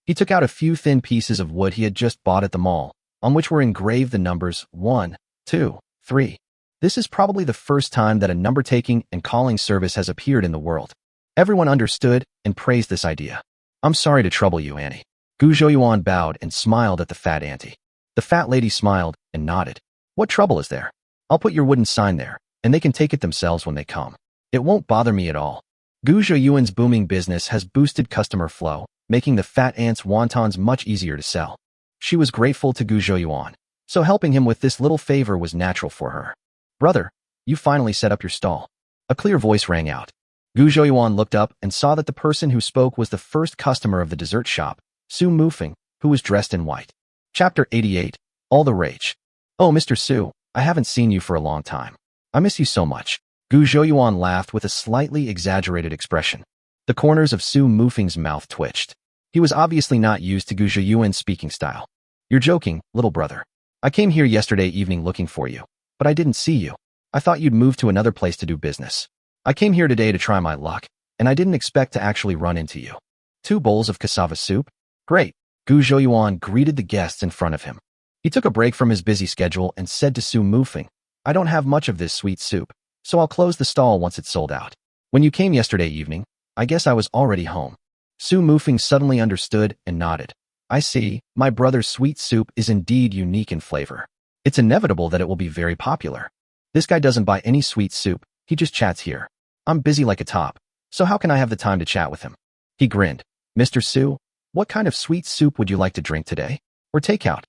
He took out a few thin pieces of wood he had just bought at the mall, on which were engraved the numbers 1, 2, 3. This is probably the first time that a number-taking and calling service has appeared in the world. Everyone understood and praised this idea. I'm sorry to trouble you, Annie. Gu Zhouyuan bowed and smiled at the fat auntie. The fat lady smiled and nodded. What trouble is there? I'll put your wooden sign there, and they can take it themselves when they come. It won't bother me at all. Gu Zhouyuan's booming business has boosted customer flow, making the fat ant's wontons much easier to sell. She was grateful to Gu Zhouyuan, so helping him with this little favor was natural for her. Brother, you finally set up your stall. A clear voice rang out. Gu Zhouyuan looked up and saw that the person who spoke was the first customer of the dessert shop, Su Mufeng, who was dressed in white. Chapter 88, All the Rage. Oh, Mr. Su, I haven't seen you for a long time. I miss you so much. Gu Zhouyuan laughed with a slightly exaggerated expression. The corners of Su Mufeng's mouth twitched. He was obviously not used to Gu Zhouyuan's speaking style. You're joking, little brother. I came here yesterday evening looking for you, but I didn't see you. I thought you'd moved to another place to do business. I came here today to try my luck, and I didn't expect to actually run into you. 2 bowls of cassava soup? Great. Gu Zhouyuan greeted the guests in front of him. He took a break from his busy schedule and said to Su Mufeng, I don't have much of this sweet soup, so I'll close the stall once it's sold out. When you came yesterday evening, I guess I was already home. Su Mufeng suddenly understood and nodded. I see, my brother's sweet soup is indeed unique in flavor. It's inevitable that it will be very popular. This guy doesn't buy any sweet soup, he just chats here. I'm busy like a top, so how can I have the time to chat with him? He grinned. Mr. Su, what kind of sweet soup would you like to drink today? Or takeout?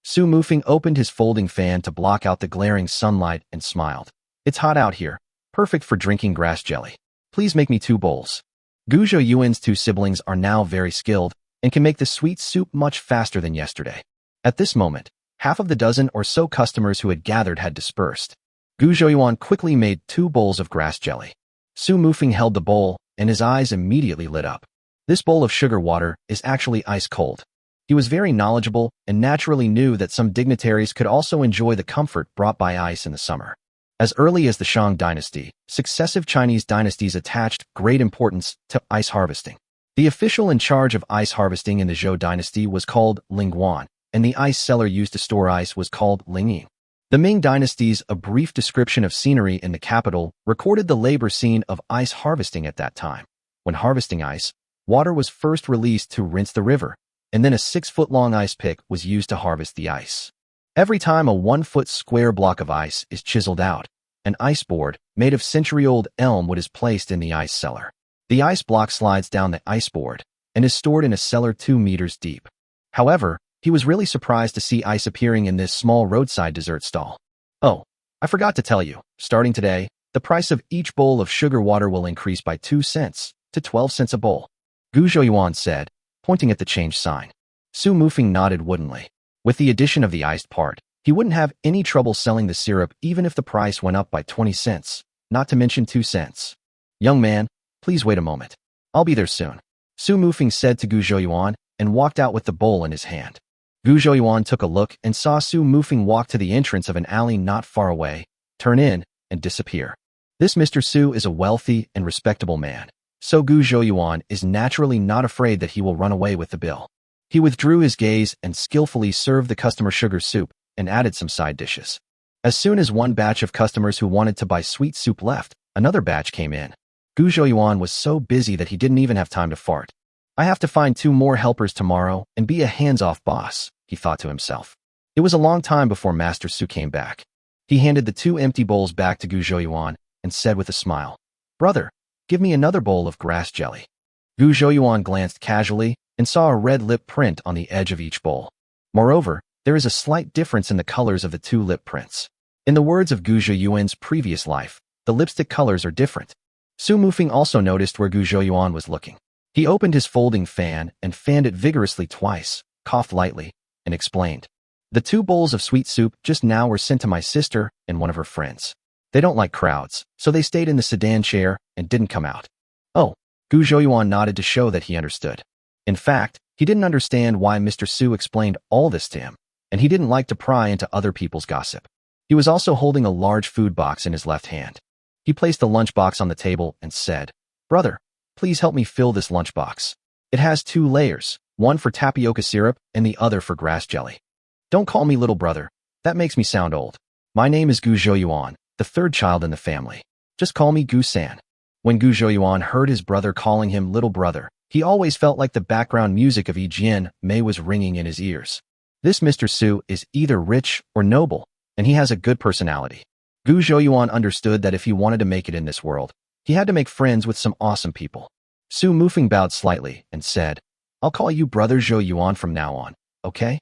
Su Mufeng opened his folding fan to block out the glaring sunlight and smiled. It's hot out here, perfect for drinking grass jelly. Please make me 2 bowls. Gu Zhouyuan's 2 siblings are now very skilled and can make the sweet soup much faster than yesterday. At this moment, half of the dozen or so customers who had gathered had dispersed. Gu Zhouyuan quickly made 2 bowls of grass jelly. Su Mufing held the bowl, and his eyes immediately lit up. This bowl of sugar water is actually ice cold. He was very knowledgeable and naturally knew that some dignitaries could also enjoy the comfort brought by ice in the summer. As early as the Shang dynasty, successive Chinese dynasties attached great importance to ice harvesting. The official in charge of ice harvesting in the Zhou dynasty was called Lingguan, and the ice cellar used to store ice was called Lingying. The Ming dynasty's A Brief Description of Scenery in the Capital recorded the labor scene of ice harvesting at that time. When harvesting ice, water was first released to rinse the river, and then a 6-foot-long ice pick was used to harvest the ice. Every time a 1-foot square block of ice is chiseled out, an ice board made of century-old elm wood is placed in the ice cellar. The ice block slides down the ice board and is stored in a cellar 2 meters deep. However, he was really surprised to see ice appearing in this small roadside dessert stall. Oh, I forgot to tell you, starting today, the price of each bowl of sugar water will increase by 2 cents to 12 cents a bowl, Gu Zhouyuan said, pointing at the change sign. Su Mufing nodded woodenly. With the addition of the iced part, he wouldn't have any trouble selling the syrup even if the price went up by 20 cents, not to mention 2 cents. Young man, please wait a moment. I'll be there soon, Su Mufing said to Gu Zhouyuan and walked out with the bowl in his hand. Gu Zhouyuan took a look and saw Su Mufing walk to the entrance of an alley not far away, turn in, and disappear. This Mr. Su is a wealthy and respectable man, so Gu Zhouyuan is naturally not afraid that he will run away with the bill. He withdrew his gaze and skillfully served the customer sugar soup and added some side dishes. As soon as one batch of customers who wanted to buy sweet soup left, another batch came in. Gu Zhouyuan was so busy that he didn't even have time to fart. I have to find 2 more helpers tomorrow and be a hands-off boss, he thought to himself. It was a long time before Master Su came back. He handed the 2 empty bowls back to Gu Zhouyuan and said with a smile, "Brother, give me another bowl of grass jelly." Gu Zhouyuan glanced casually and saw a red lip print on the edge of each bowl. Moreover, there is a slight difference in the colors of the 2 lip prints. In the words of Gu Zhouyuan's previous life, the lipstick colors are different. Su Mufing also noticed where Gu Zhouyuan was looking. He opened his folding fan and fanned it vigorously twice, coughed lightly, and explained. The 2 bowls of sweet soup just now were sent to my sister and one of her friends. They don't like crowds, so they stayed in the sedan chair and didn't come out. Oh, Gu Zhouyuan nodded to show that he understood. In fact, he didn't understand why Mr. Su explained all this to him, and he didn't like to pry into other people's gossip. He was also holding a large food box in his left hand. He placed the lunchbox on the table and said, "Brother, please help me fill this lunchbox. It has 2 layers, one for tapioca syrup and the other for grass jelly." "Don't call me little brother. That makes me sound old. My name is Gu Zhouyuan, the 3rd child in the family. Just call me Gu-san." When Gu Zhouyuan heard his brother calling him little brother, he always felt like the background music of Yi Jian Mei was ringing in his ears. This Mr. Su is either rich or noble, and he has a good personality. Gu Zhouyuan understood that if he wanted to make it in this world, he had to make friends with some awesome people. Su Mufing bowed slightly and said, "I'll call you Brother Zhouyuan from now on, okay?"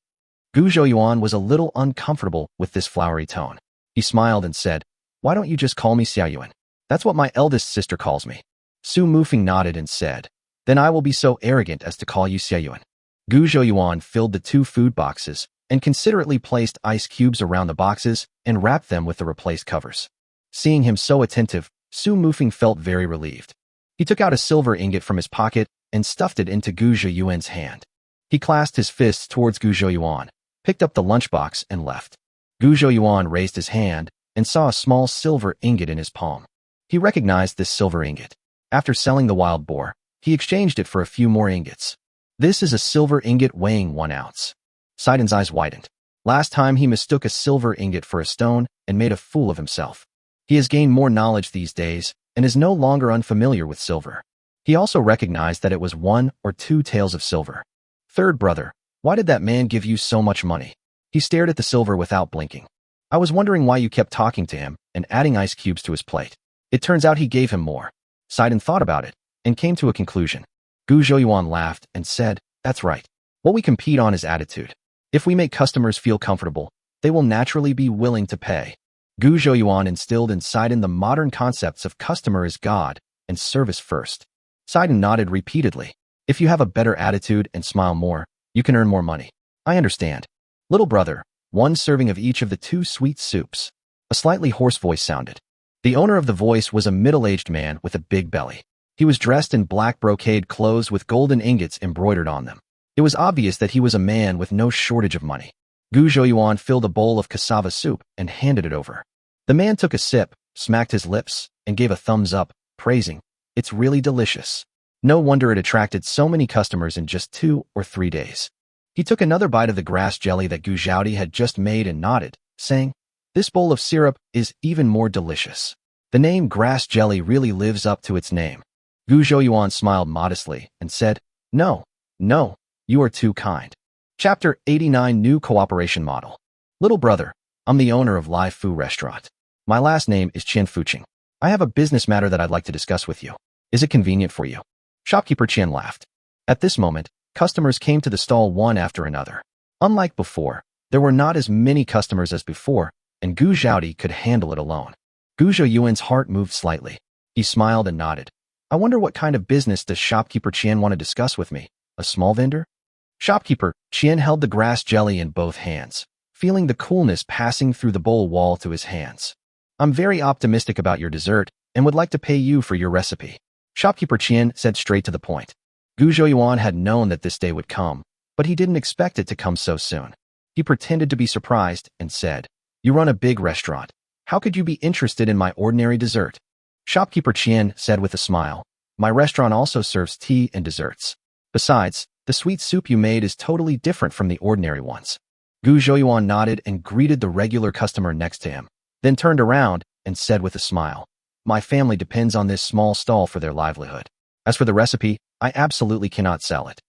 Gu Zhouyuan was a little uncomfortable with this flowery tone. He smiled and said, "Why don't you just call me Xiaoyuan? That's what my eldest sister calls me." Su Mufing nodded and said, "Then I will be so arrogant as to call you Xiaoyuan." Gu Zhouyuan filled the 2 food boxes and considerately placed ice cubes around the boxes and wrapped them with the replaced covers. Seeing him so attentive, Su Mufing felt very relieved. He took out a silver ingot from his pocket and stuffed it into Gu Zhouyuan's hand. He clasped his fists towards Gu Zhouyuan, picked up the lunchbox, and left. Gu Zhouyuan raised his hand and saw a small silver ingot in his palm. He recognized this silver ingot. After selling the wild boar, he exchanged it for a few more ingots. This is a silver ingot weighing 1 ounce. Saiden's eyes widened. Last time he mistook a silver ingot for a stone and made a fool of himself. He has gained more knowledge these days and is no longer unfamiliar with silver. He also recognized that it was 1 or 2 taels of silver. "Third brother, why did that man give you so much money?" He stared at the silver without blinking. "I was wondering why you kept talking to him and adding ice cubes to his plate. It turns out he gave him more." Saiden thought about it and came to a conclusion. Gu Zhouyuan laughed and said, "That's right. What we compete on is attitude. If we make customers feel comfortable, they will naturally be willing to pay." Gu Zhouyuan instilled in Saiden the modern concepts of customer as God and service first. Saiden nodded repeatedly. "If you have a better attitude and smile more, you can earn more money." "I understand. Little brother, 1 serving of each of the 2 sweet soups." A slightly hoarse voice sounded. The owner of the voice was a middle-aged man with a big belly. He was dressed in black brocade clothes with golden ingots embroidered on them. It was obvious that he was a man with no shortage of money. Gu Zhouyuan filled a bowl of cassava soup and handed it over. The man took a sip, smacked his lips, and gave a thumbs up, praising, "It's really delicious." No wonder it attracted so many customers in just 2 or 3 days. He took another bite of the grass jelly that Gu Zhaodi had just made and nodded, saying, "This bowl of syrup is even more delicious." The name grass jelly really lives up to its name. Gu Zhouyuan smiled modestly and said, No, you are too kind." Chapter 89 New Cooperation Model. Little brother, I'm the owner of Live Fu Restaurant. My last name is Qian Fuqing. I have a business matter that I'd like to discuss with you. Is it convenient for you? Shopkeeper Qian laughed. At this moment, customers came to the stall one after another. Unlike before, there were not as many customers as before, and Gu Zhaodi could handle it alone. Gu Zhouyuan's heart moved slightly. He smiled and nodded. I wonder what kind of business does Shopkeeper Qian want to discuss with me? A small vendor? Shopkeeper Qian held the grass jelly in both hands, feeling the coolness passing through the bowl wall to his hands. I'm very optimistic about your dessert and would like to pay you for your recipe. Shopkeeper Qian said straight to the point. Gu Zhouyuan had known that this day would come, but he didn't expect it to come so soon. He pretended to be surprised and said, You run a big restaurant. How could you be interested in my ordinary dessert? Shopkeeper Qian said with a smile, My restaurant also serves tea and desserts. Besides, the sweet soup you made is totally different from the ordinary ones. Gu Zhouyuan nodded and greeted the regular customer next to him, then turned around and said with a smile, My family depends on this small stall for their livelihood. As for the recipe, I absolutely cannot sell it.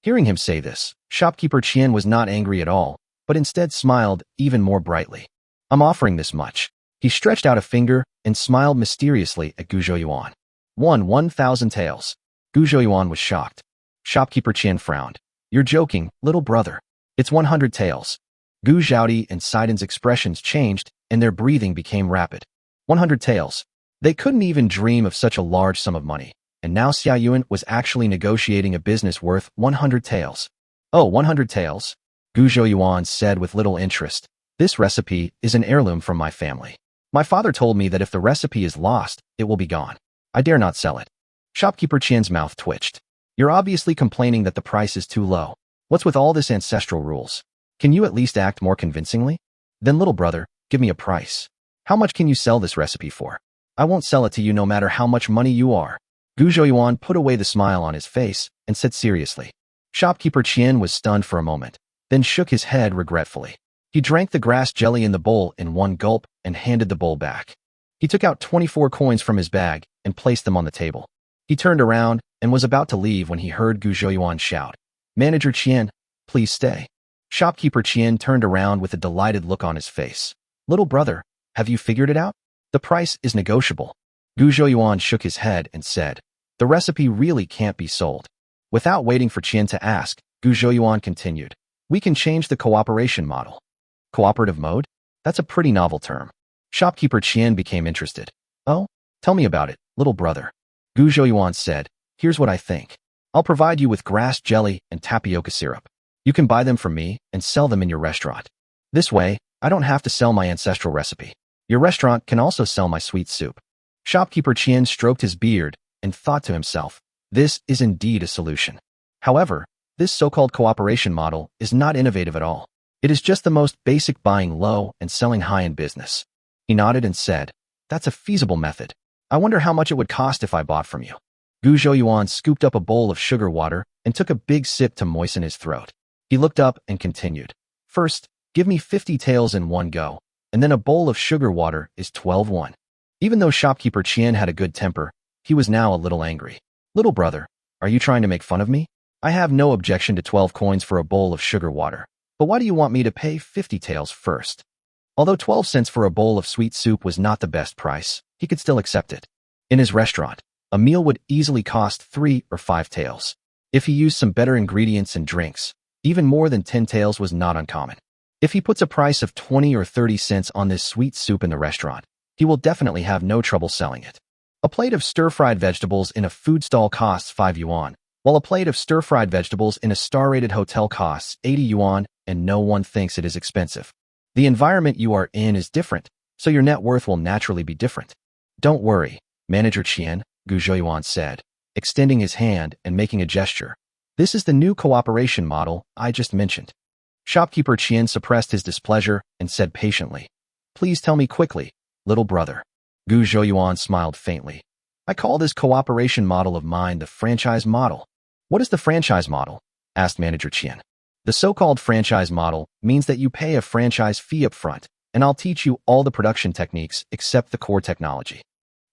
Hearing him say this, Shopkeeper Qian was not angry at all, but instead smiled even more brightly. I'm offering this much. He stretched out a finger and smiled mysteriously at Gu Zhouyuan. 1,000 taels. Gu Zhouyuan was shocked. Shopkeeper Qian frowned. You're joking, little brother. It's 100 taels. Gu Zhaodi and Saiden's expressions changed and their breathing became rapid. 100 taels. They couldn't even dream of such a large sum of money, and now Xia Yuan was actually negotiating a business worth 100 taels. Oh, 100 taels? Gu Zhouyuan said with little interest. This recipe is an heirloom from my family. My father told me that if the recipe is lost, it will be gone. I dare not sell it. Shopkeeper Qian's mouth twitched. You're obviously complaining that the price is too low. What's with all this ancestral rules? Can you at least act more convincingly? Then little brother, give me a price. How much can you sell this recipe for? I won't sell it to you no matter how much money you are. Gu Zhouyuan put away the smile on his face and said seriously. Shopkeeper Qian was stunned for a moment, then shook his head regretfully. He drank the grass jelly in the bowl in one gulp and handed the bowl back. He took out 24 coins from his bag and placed them on the table. He turned around and was about to leave when he heard Gu Zhouyuan shout, Manager Qian, please stay. Shopkeeper Qian turned around with a delighted look on his face. Little brother, have you figured it out? The price is negotiable. Gu Zhouyuan shook his head and said, The recipe really can't be sold. Without waiting for Qian to ask, Gu Zhouyuan continued, We can change the cooperation model. Cooperative mode? That's a pretty novel term. Shopkeeper Qian became interested. Oh, tell me about it, little brother. Gu Zhouyuan said, Here's what I think. I'll provide you with grass jelly and tapioca syrup. You can buy them from me and sell them in your restaurant. This way, I don't have to sell my ancestral recipe. Your restaurant can also sell my sweet soup. Shopkeeper Qian stroked his beard and thought to himself, This is indeed a solution. However, this so-called cooperation model is not innovative at all. It is just the most basic buying low and selling high in business. He nodded and said, That's a feasible method. I wonder how much it would cost if I bought from you. Gu Zhouyuan scooped up a bowl of sugar water and took a big sip to moisten his throat. He looked up and continued, First, give me 50 taels in one go, and then a bowl of sugar water is 12 won. Even though Shopkeeper Qian had a good temper, he was now a little angry. Little brother, are you trying to make fun of me? I have no objection to 12 coins for a bowl of sugar water, but why do you want me to pay 50 taels first? Although 12 cents for a bowl of sweet soup was not the best price, he could still accept it. In his restaurant, a meal would easily cost 3 or 5 taels. If he used some better ingredients and drinks, even more than 10 taels was not uncommon. If he puts a price of 20 or 30 cents on this sweet soup in the restaurant, he will definitely have no trouble selling it. A plate of stir-fried vegetables in a food stall costs 5 yuan, while a plate of stir-fried vegetables in a star-rated hotel costs 80 yuan, and no one thinks it is expensive. The environment you are in is different, so your net worth will naturally be different. Don't worry, Manager Qian, Gu Zhouyuan said, extending his hand and making a gesture. This is the new cooperation model I just mentioned. Shopkeeper Qian suppressed his displeasure and said patiently, Please tell me quickly, little brother. Gu Zhouyuan smiled faintly. I call this cooperation model of mine the franchise model. What is the franchise model? Asked Manager Qian. The so-called franchise model means that you pay a franchise fee up front, and I'll teach you all the production techniques except the core technology.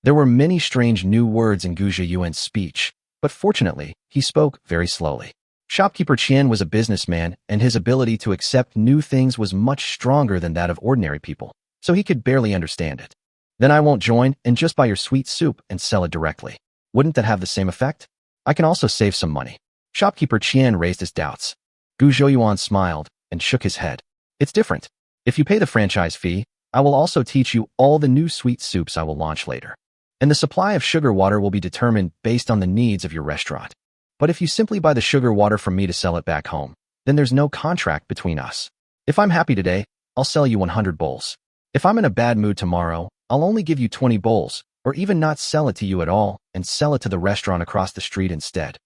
There were many strange new words in Gu Zhouyuan's speech, but fortunately, he spoke very slowly. Shopkeeper Qian was a businessman, and his ability to accept new things was much stronger than that of ordinary people, so he could barely understand it. Then I won't join and just buy your sweet soup and sell it directly. Wouldn't that have the same effect? I can also save some money. Shopkeeper Qian raised his doubts. Gu Zhouyuan smiled and shook his head. It's different. If you pay the franchise fee, I will also teach you all the new sweet soups I will launch later. And the supply of sugar water will be determined based on the needs of your restaurant. But if you simply buy the sugar water from me to sell it back home, then there's no contract between us. If I'm happy today, I'll sell you 100 bowls. If I'm in a bad mood tomorrow, I'll only give you 20 bowls, or even not sell it to you at all and sell it to the restaurant across the street instead.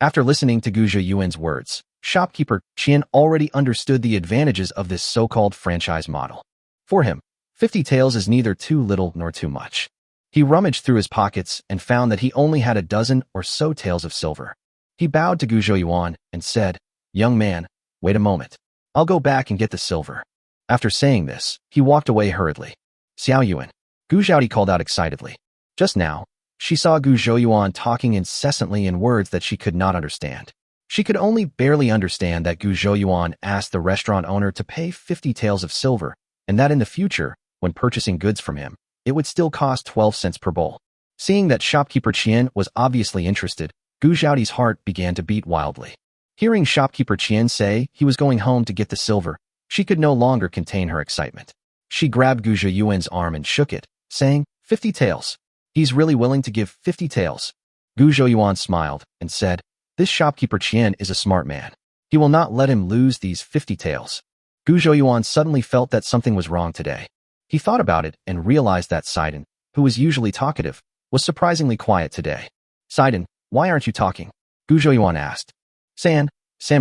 After listening to Gu Zhouyuan's words, Shopkeeper Qian already understood the advantages of this so-called franchise model. For him, 50 taels is neither too little nor too much. He rummaged through his pockets and found that he only had a dozen or so taels of silver. He bowed to Gu Zhouyuan and said, Young man, wait a moment. I'll go back and get the silver. After saying this, he walked away hurriedly. Xiao Yuan, Gu Zhaodi called out excitedly. Just now, she saw Gu Zhouyuan talking incessantly in words that she could not understand. She could only barely understand that Gu Zhouyuan asked the restaurant owner to pay 50 taels of silver, and that in the future, when purchasing goods from him, it would still cost 12 cents per bowl. Seeing that Shopkeeper Qian was obviously interested, Gu Zhaodi's heart began to beat wildly. Hearing Shopkeeper Qian say he was going home to get the silver, she could no longer contain her excitement. She grabbed Gu Zhouyuan's arm and shook it, saying, 50 taels. He's really willing to give 50 taels. Gu Zhouyuan smiled and said, This Shopkeeper Qian is a smart man. He will not let him lose these 50 taels. Gu Zhouyuan suddenly felt that something was wrong today. He thought about it and realized that Sidon, who was usually talkative, was surprisingly quiet today. Sidon, why aren't you talking? Gu Zhouyuan asked. San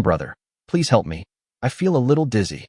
brother, please help me. I feel a little dizzy.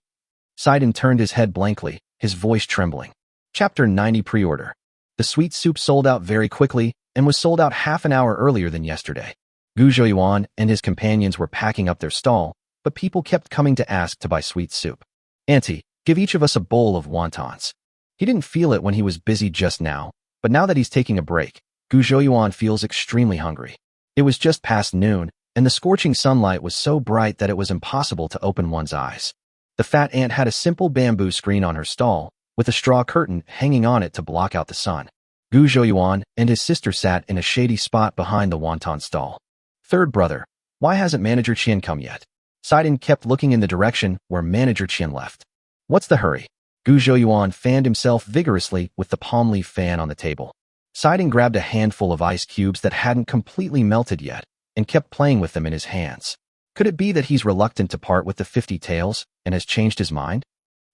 Sidon turned his head blankly, his voice trembling. Chapter 90 Pre-order. The sweet soup sold out very quickly and was sold out half an hour earlier than yesterday. Gu Zhouyuan and his companions were packing up their stall, but people kept coming to ask to buy sweet soup. Auntie, give each of us a bowl of wontons. He didn't feel it when he was busy just now, but now that he's taking a break, Gu Zhouyuan feels extremely hungry. It was just past noon, and the scorching sunlight was so bright that it was impossible to open one's eyes. The fat ant had a simple bamboo screen on her stall, with a straw curtain hanging on it to block out the sun. Gu Zhouyuan and his sister sat in a shady spot behind the wonton stall. Third brother, why hasn't Manager Qian come yet? Sidon kept looking in the direction where Manager Qian left. What's the hurry? Gu Zhouyuan fanned himself vigorously with the palm leaf fan on the table. Sidon grabbed a handful of ice cubes that hadn't completely melted yet and kept playing with them in his hands. Could it be that he's reluctant to part with the 50 taels and has changed his mind?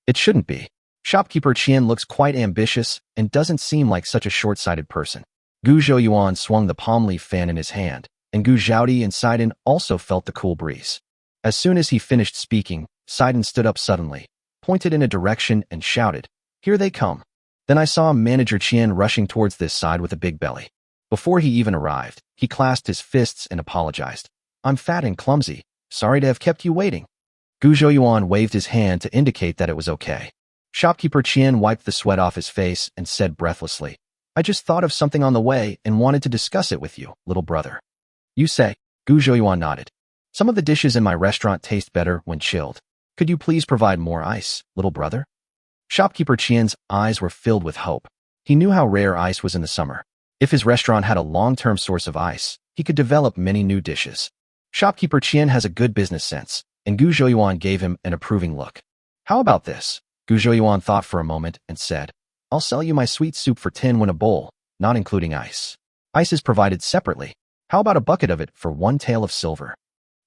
It shouldn't be. Shopkeeper Qian looks quite ambitious and doesn't seem like such a short-sighted person. Gu Zhouyuan swung the palm leaf fan in his hand, and Gu Zhaodi and Sidon also felt the cool breeze. As soon as he finished speaking, Sidon stood up suddenly, pointed in a direction and shouted, Here they come. Then I saw Manager Qian rushing towards this side with a big belly. Before he even arrived, he clasped his fists and apologized. I'm fat and clumsy. Sorry to have kept you waiting. Gu Zhouyuan waved his hand to indicate that it was okay. Shopkeeper Qian wiped the sweat off his face and said breathlessly, I just thought of something on the way and wanted to discuss it with you, little brother. You say? Gu Zhouyuan nodded. Some of the dishes in my restaurant taste better when chilled. Could you please provide more ice, little brother? Shopkeeper Qian's eyes were filled with hope. He knew how rare ice was in the summer. If his restaurant had a long-term source of ice, he could develop many new dishes. Shopkeeper Qian has a good business sense, and Gu Zhouyuan gave him an approving look. How about this? Gu Zhouyuan thought for a moment and said, I'll sell you my sweet soup for 10 won a bowl, not including ice. Ice is provided separately. How about a bucket of it for 1 tael of silver?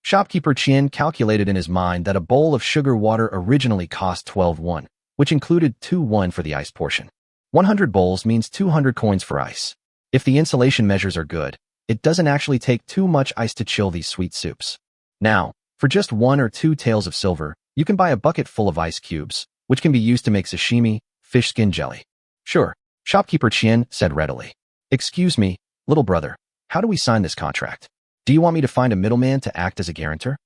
Shopkeeper Qian calculated in his mind that a bowl of sugar water originally cost 12 won, which included 2 won for the ice portion. 100 bowls means 200 coins for ice. If the insulation measures are good, it doesn't actually take too much ice to chill these sweet soups. Now, for just 1 or 2 taels of silver, you can buy a bucket full of ice cubes, which can be used to make sashimi, fish skin jelly. Sure, shopkeeper Chien said readily. Excuse me, little brother, how do we sign this contract? Do you want me to find a middleman to act as a guarantor?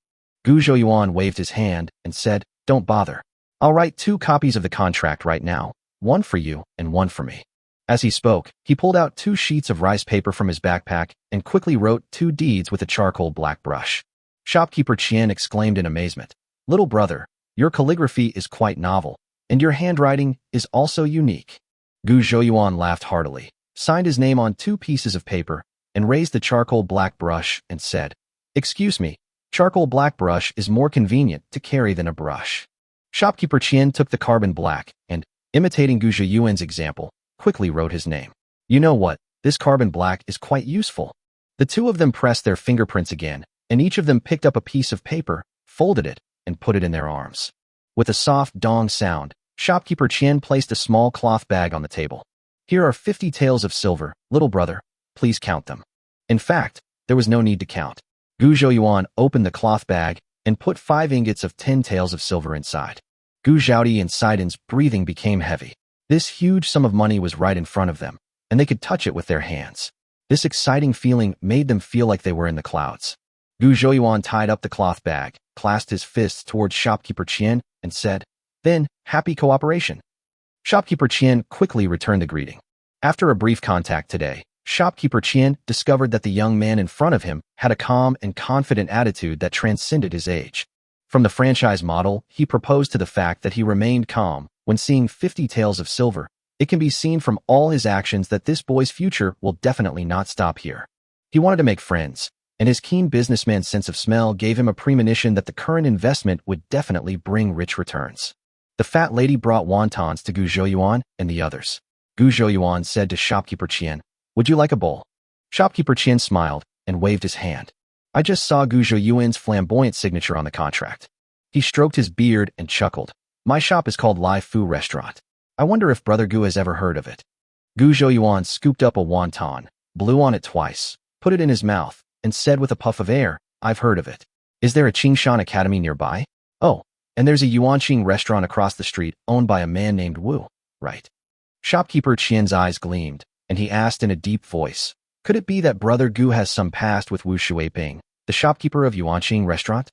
Gu Zhouyuan waved his hand and said, don't bother. I'll write 2 copies of the contract right now, one for you and one for me. As he spoke, he pulled out 2 sheets of rice paper from his backpack and quickly wrote 2 deeds with a charcoal black brush. Shopkeeper Chien exclaimed in amazement, little brother, your calligraphy is quite novel, and your handwriting is also unique. Gu Zhouyuan laughed heartily, signed his name on 2 pieces of paper, and raised the charcoal black brush and said, excuse me, charcoal black brush is more convenient to carry than a brush. Shopkeeper Chien took the carbon black and, imitating Gu Zhouyuan's example, quickly wrote his name. You know what, this carbon black is quite useful. The 2 of them pressed their fingerprints again, and each of them picked up a piece of paper, folded it, and put it in their arms. With a soft dong sound, Shopkeeper Chien placed a small cloth bag on the table. Here are 50 taels of silver, little brother, please count them. In fact, there was no need to count. Gu Zhouyuan opened the cloth bag and put 5 ingots of 10 taels of silver inside. Gu Zhaodi and Saiden's breathing became heavy. This huge sum of money was right in front of them, and they could touch it with their hands. This exciting feeling made them feel like they were in the clouds. Gu Zhouyuan tied up the cloth bag, clasped his fists towards Shopkeeper Chien, and said, then, happy cooperation. Shopkeeper Chien quickly returned the greeting. After a brief contact today, Shopkeeper Chien discovered that the young man in front of him had a calm and confident attitude that transcended his age. From the franchise model, he proposed to the fact that he remained calm when seeing 50 taels of silver. It can be seen from all his actions that this boy's future will definitely not stop here. He wanted to make friends, and his keen businessman sense of smell gave him a premonition that the current investment would definitely bring rich returns. The fat lady brought wontons to Gu Zhouyuan and the others. Gu Zhouyuan said to Shopkeeper Chien, would you like a bowl? Shopkeeper Chien smiled and waved his hand. I just saw Gu Zhouyuan's flamboyant signature on the contract. He stroked his beard and chuckled. My shop is called Live Fu Restaurant. I wonder if Brother Gu has ever heard of it. Gu Zhouyuan scooped up a wonton, blew on it twice, put it in his mouth, and said with a puff of air, I've heard of it. Is there a Qingshan Academy nearby? Oh, and there's a Yuanqing restaurant across the street owned by a man named Wu, right? Shopkeeper Chien's eyes gleamed, and he asked in a deep voice, could it be that Brother Gu has some past with Wu Shuiping, the shopkeeper of Yuanqing restaurant?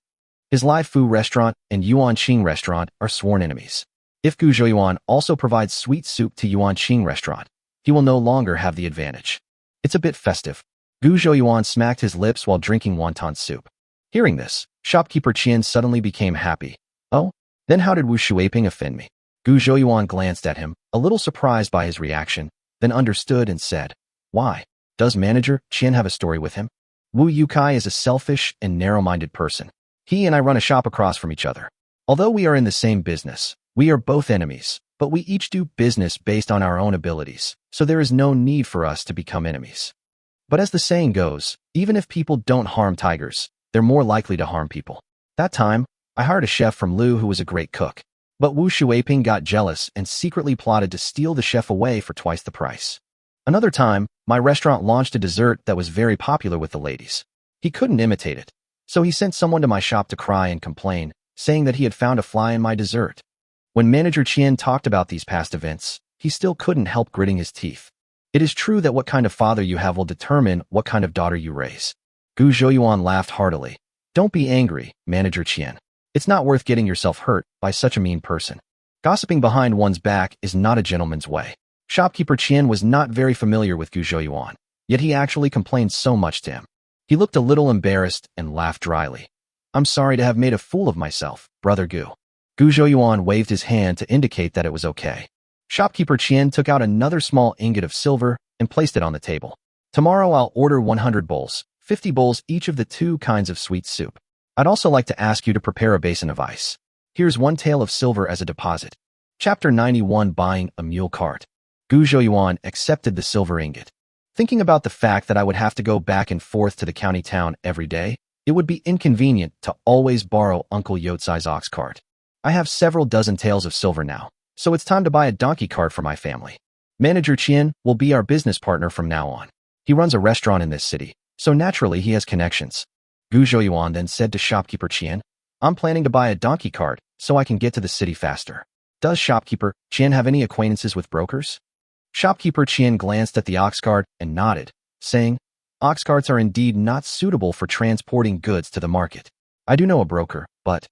His Live Fu restaurant and Yuanqing restaurant are sworn enemies. If Gu Zhouyuan also provides sweet soup to Yuanqing restaurant, he will no longer have the advantage. It's a bit festive. Gu Zhouyuan smacked his lips while drinking wonton soup. Hearing this, Shopkeeper Chien suddenly became happy. Oh, then how did Wu Shuiping offend me? Gu Zhouyuan glanced at him, a little surprised by his reaction, then understood and said, why? Does manager Chien have a story with him? Wu Yukai is a selfish and narrow-minded person. He and I run a shop across from each other. Although we are in the same business, we are both enemies, but we each do business based on our own abilities, so there is no need for us to become enemies. But as the saying goes, even if people don't harm tigers, they're more likely to harm people. That time, I hired a chef from Lu who was a great cook. But Wu Shuiping got jealous and secretly plotted to steal the chef away for twice the price. Another time, my restaurant launched a dessert that was very popular with the ladies. He couldn't imitate it, so he sent someone to my shop to cry and complain, saying that he had found a fly in my dessert. When Manager Chien talked about these past events, he still couldn't help gritting his teeth. It is true that what kind of father you have will determine what kind of daughter you raise. Gu Zhouyuan laughed heartily. Don't be angry, Manager Chien. It's not worth getting yourself hurt by such a mean person. Gossiping behind one's back is not a gentleman's way. Shopkeeper Chien was not very familiar with Gu Zhouyuan, yet he actually complained so much to him. He looked a little embarrassed and laughed dryly. I'm sorry to have made a fool of myself, Brother Gu. Gu Zhouyuan waved his hand to indicate that it was okay. Shopkeeper Chien took out another small ingot of silver and placed it on the table. Tomorrow I'll order 100 bowls, 50 bowls each of the 2 kinds of sweet soup. I'd also like to ask you to prepare a basin of ice. Here's 1 tael of silver as a deposit. Chapter 91 Buying a Mule Cart. Gu Zhouyuan accepted the silver ingot. Thinking about the fact that I would have to go back and forth to the county town every day, it would be inconvenient to always borrow Uncle Yotsai's ox cart. I have several dozen taels of silver now, so it's time to buy a donkey cart for my family. Manager Qian will be our business partner from now on. He runs a restaurant in this city, so naturally he has connections. Gu Zhouyuan then said to shopkeeper Qian, I'm planning to buy a donkey cart so I can get to the city faster. Does shopkeeper Qian have any acquaintances with brokers? Shopkeeper Qian glanced at the ox cart and nodded, saying, Ox carts are indeed not suitable for transporting goods to the market. I do know a broker, but...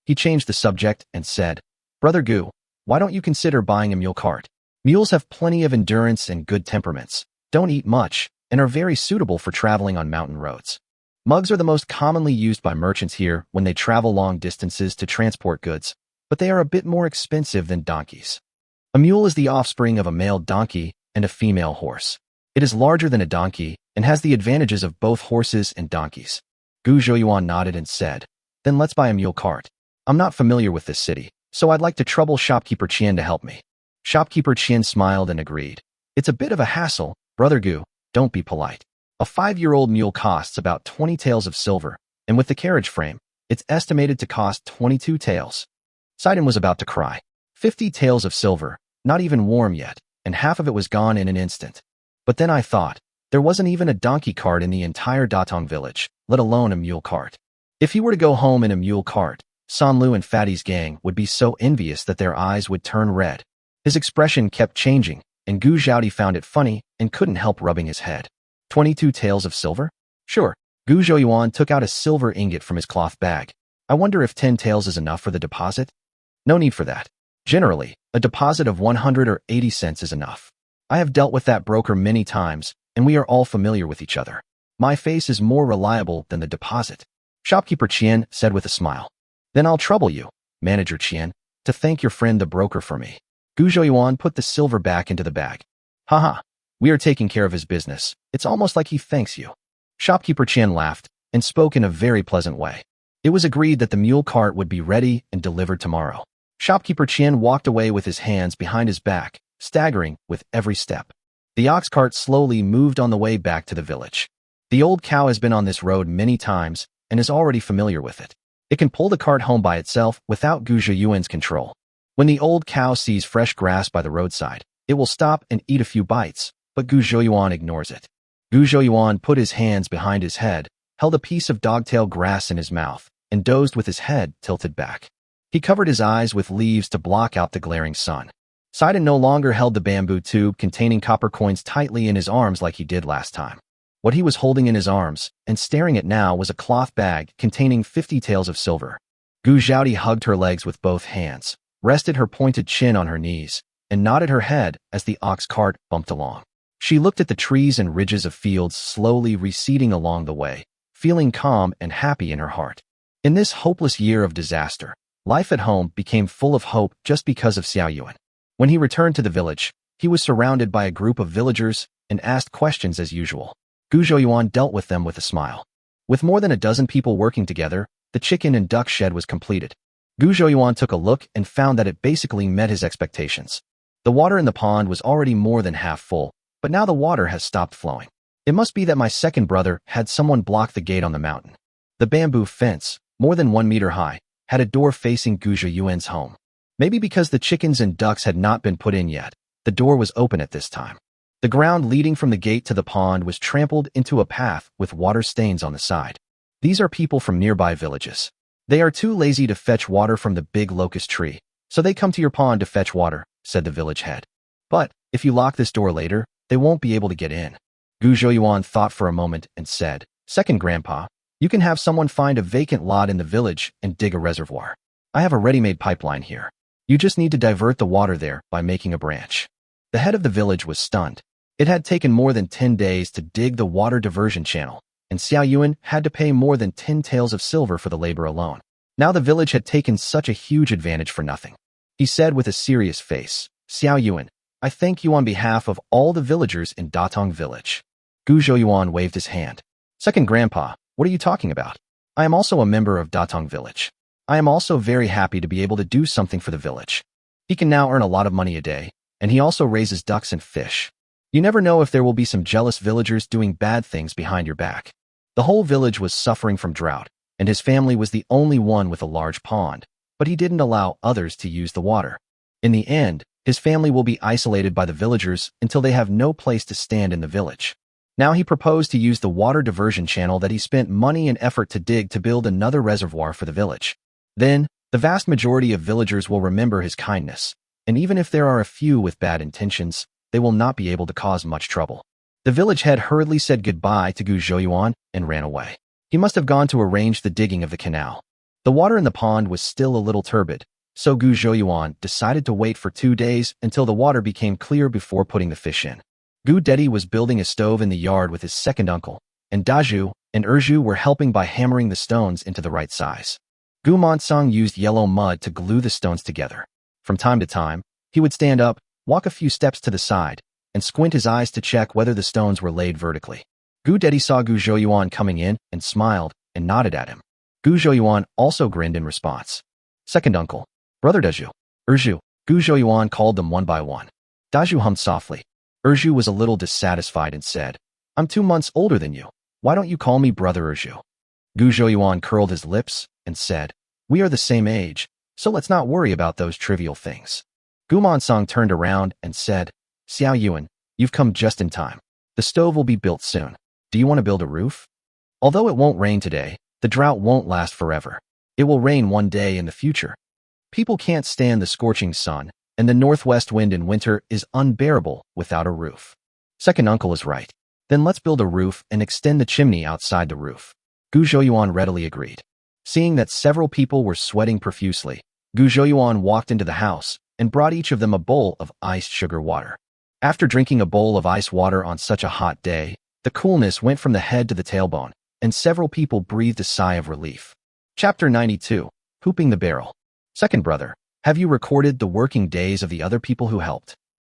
He changed the subject and said, Brother Gu, why don't you consider buying a mule cart? Mules have plenty of endurance and good temperaments, don't eat much, and are very suitable for traveling on mountain roads. Mugs are the most commonly used by merchants here when they travel long distances to transport goods, but they are a bit more expensive than donkeys. A mule is the offspring of a male donkey and a female horse. It is larger than a donkey and has the advantages of both horses and donkeys. Gu Zhouyuan nodded and said, Then let's buy a mule cart. I'm not familiar with this city, so I'd like to trouble shopkeeper Qian to help me. Shopkeeper Qian smiled and agreed. It's a bit of a hassle, Brother Gu, don't be polite. A 5-year-old mule costs about 20 taels of silver, and with the carriage frame, it's estimated to cost 22 taels. Sidon was about to cry. 50 taels of silver, not even warm yet, and half of it was gone in an instant. But then I thought, there wasn't even a donkey cart in the entire Datong village, let alone a mule cart. If he were to go home in a mule cart, Sanlu and Fatty's gang would be so envious that their eyes would turn red. His expression kept changing, and Gu Zhaodi found it funny and couldn't help rubbing his head. 22 taels of silver? Sure. Gu Zhouyuan took out a silver ingot from his cloth bag. I wonder if 10 taels is enough for the deposit? No need for that. Generally, a deposit of 100 or 80 cents is enough. I have dealt with that broker many times, and we are all familiar with each other. My face is more reliable than the deposit. Shopkeeper Qian said with a smile. Then I'll trouble you, Manager Qian, to thank your friend the broker for me. Gu Zhouyuan put the silver back into the bag. Haha, we are taking care of his business. It's almost like he thanks you. Shopkeeper Qian laughed and spoke in a very pleasant way. It was agreed that the mule cart would be ready and delivered tomorrow. Shopkeeper Qian walked away with his hands behind his back, staggering with every step. The ox cart slowly moved on the way back to the village. The old cow has been on this road many times and is already familiar with it. It can pull the cart home by itself without Gu Zhouyuan's control. When the old cow sees fresh grass by the roadside, it will stop and eat a few bites, but Gu Zhouyuan ignores it. Gu Zhouyuan put his hands behind his head, held a piece of dogtail grass in his mouth, and dozed with his head tilted back. He covered his eyes with leaves to block out the glaring sun. Sidon no longer held the bamboo tube containing copper coins tightly in his arms like he did last time. What he was holding in his arms and staring at now was a cloth bag containing 50 taels of silver. Gu Zhaodi hugged her legs with both hands, rested her pointed chin on her knees, and nodded her head as the ox cart bumped along. She looked at the trees and ridges of fields slowly receding along the way, feeling calm and happy in her heart. In this hopeless year of disaster, life at home became full of hope just because of Xiao Yuan. When he returned to the village, he was surrounded by a group of villagers and asked questions as usual. Gu Zhouyuan dealt with them with a smile. With more than a dozen people working together, the chicken and duck shed was completed. Gu Zhouyuan took a look and found that it basically met his expectations. The water in the pond was already more than half full, but now the water has stopped flowing. It must be that my second brother had someone block the gate on the mountain. The bamboo fence, more than 1 meter high, had a door facing Gu Zhouyuan's home. Maybe because the chickens and ducks had not been put in yet, the door was open at this time. The ground leading from the gate to the pond was trampled into a path with water stains on the side. These are people from nearby villages. They are too lazy to fetch water from the big locust tree, so they come to your pond to fetch water, said the village head. But if you lock this door later, they won't be able to get in. Gu Zhouyuan thought for a moment and said, Second grandpa, you can have someone find a vacant lot in the village and dig a reservoir. I have a ready-made pipeline here. You just need to divert the water there by making a branch. The head of the village was stunned. It had taken more than 10 days to dig the water diversion channel, and Xiao Yuan had to pay more than 10 taels of silver for the labor alone. Now the village had taken such a huge advantage for nothing. He said with a serious face, Xiao Yuan, I thank you on behalf of all the villagers in Datong village. Gu Zhouyuan waved his hand. Second grandpa, what are you talking about? I am also a member of Datong village. I am also very happy to be able to do something for the village. He can now earn a lot of money a day, and he also raises ducks and fish. You never know if there will be some jealous villagers doing bad things behind your back. The whole village was suffering from drought, and his family was the only one with a large pond, but he didn't allow others to use the water. In the end, His family will be isolated by the villagers until they have no place to stand in the village. Now he proposed to use the water diversion channel that he spent money and effort to dig to build another reservoir for the village. Then, the vast majority of villagers will remember his kindness, and even if there are a few with bad intentions, they will not be able to cause much trouble. The village head hurriedly said goodbye to Gu Zhouyuan and ran away. He must have gone to arrange the digging of the canal. The water in the pond was still a little turbid, so Gu Zhouyuan decided to wait for 2 days until the water became clear before putting the fish in. Gu Dedi was building a stove in the yard with his second uncle, and Daju and Erju were helping by hammering the stones into the right size. Gu Monsong used yellow mud to glue the stones together. From time to time, he would stand up, walk a few steps to the side, and squint his eyes to check whether the stones were laid vertically. Gu Dedi saw Gu Zhouyuan coming in and smiled and nodded at him. Gu Zhouyuan also grinned in response. Second uncle, brother Daju, Erju, Gu Zhouyuan called them one by one. Daju hummed softly. Erju was a little dissatisfied and said, I'm 2 months older than you. Why don't you call me brother Erju? Gu Zhouyuan curled his lips and said, we are the same age, so let's not worry about those trivial things. Gu Monsong turned around and said, Xiao Yuan, you've come just in time. The stove will be built soon. Do you want to build a roof? Although it won't rain today, the drought won't last forever. It will rain one day in the future. People can't stand the scorching sun, and the northwest wind in winter is unbearable without a roof. Second uncle is right. Then let's build a roof and extend the chimney outside the roof. Gu Zhouyuan readily agreed. Seeing that several people were sweating profusely, Gu Zhouyuan walked into the house and brought each of them a bowl of iced sugar water. After drinking a bowl of ice water on such a hot day, the coolness went from the head to the tailbone, and several people breathed a sigh of relief. Chapter 92, Hooping the Barrel. Second brother, have you recorded the working days of the other people who helped?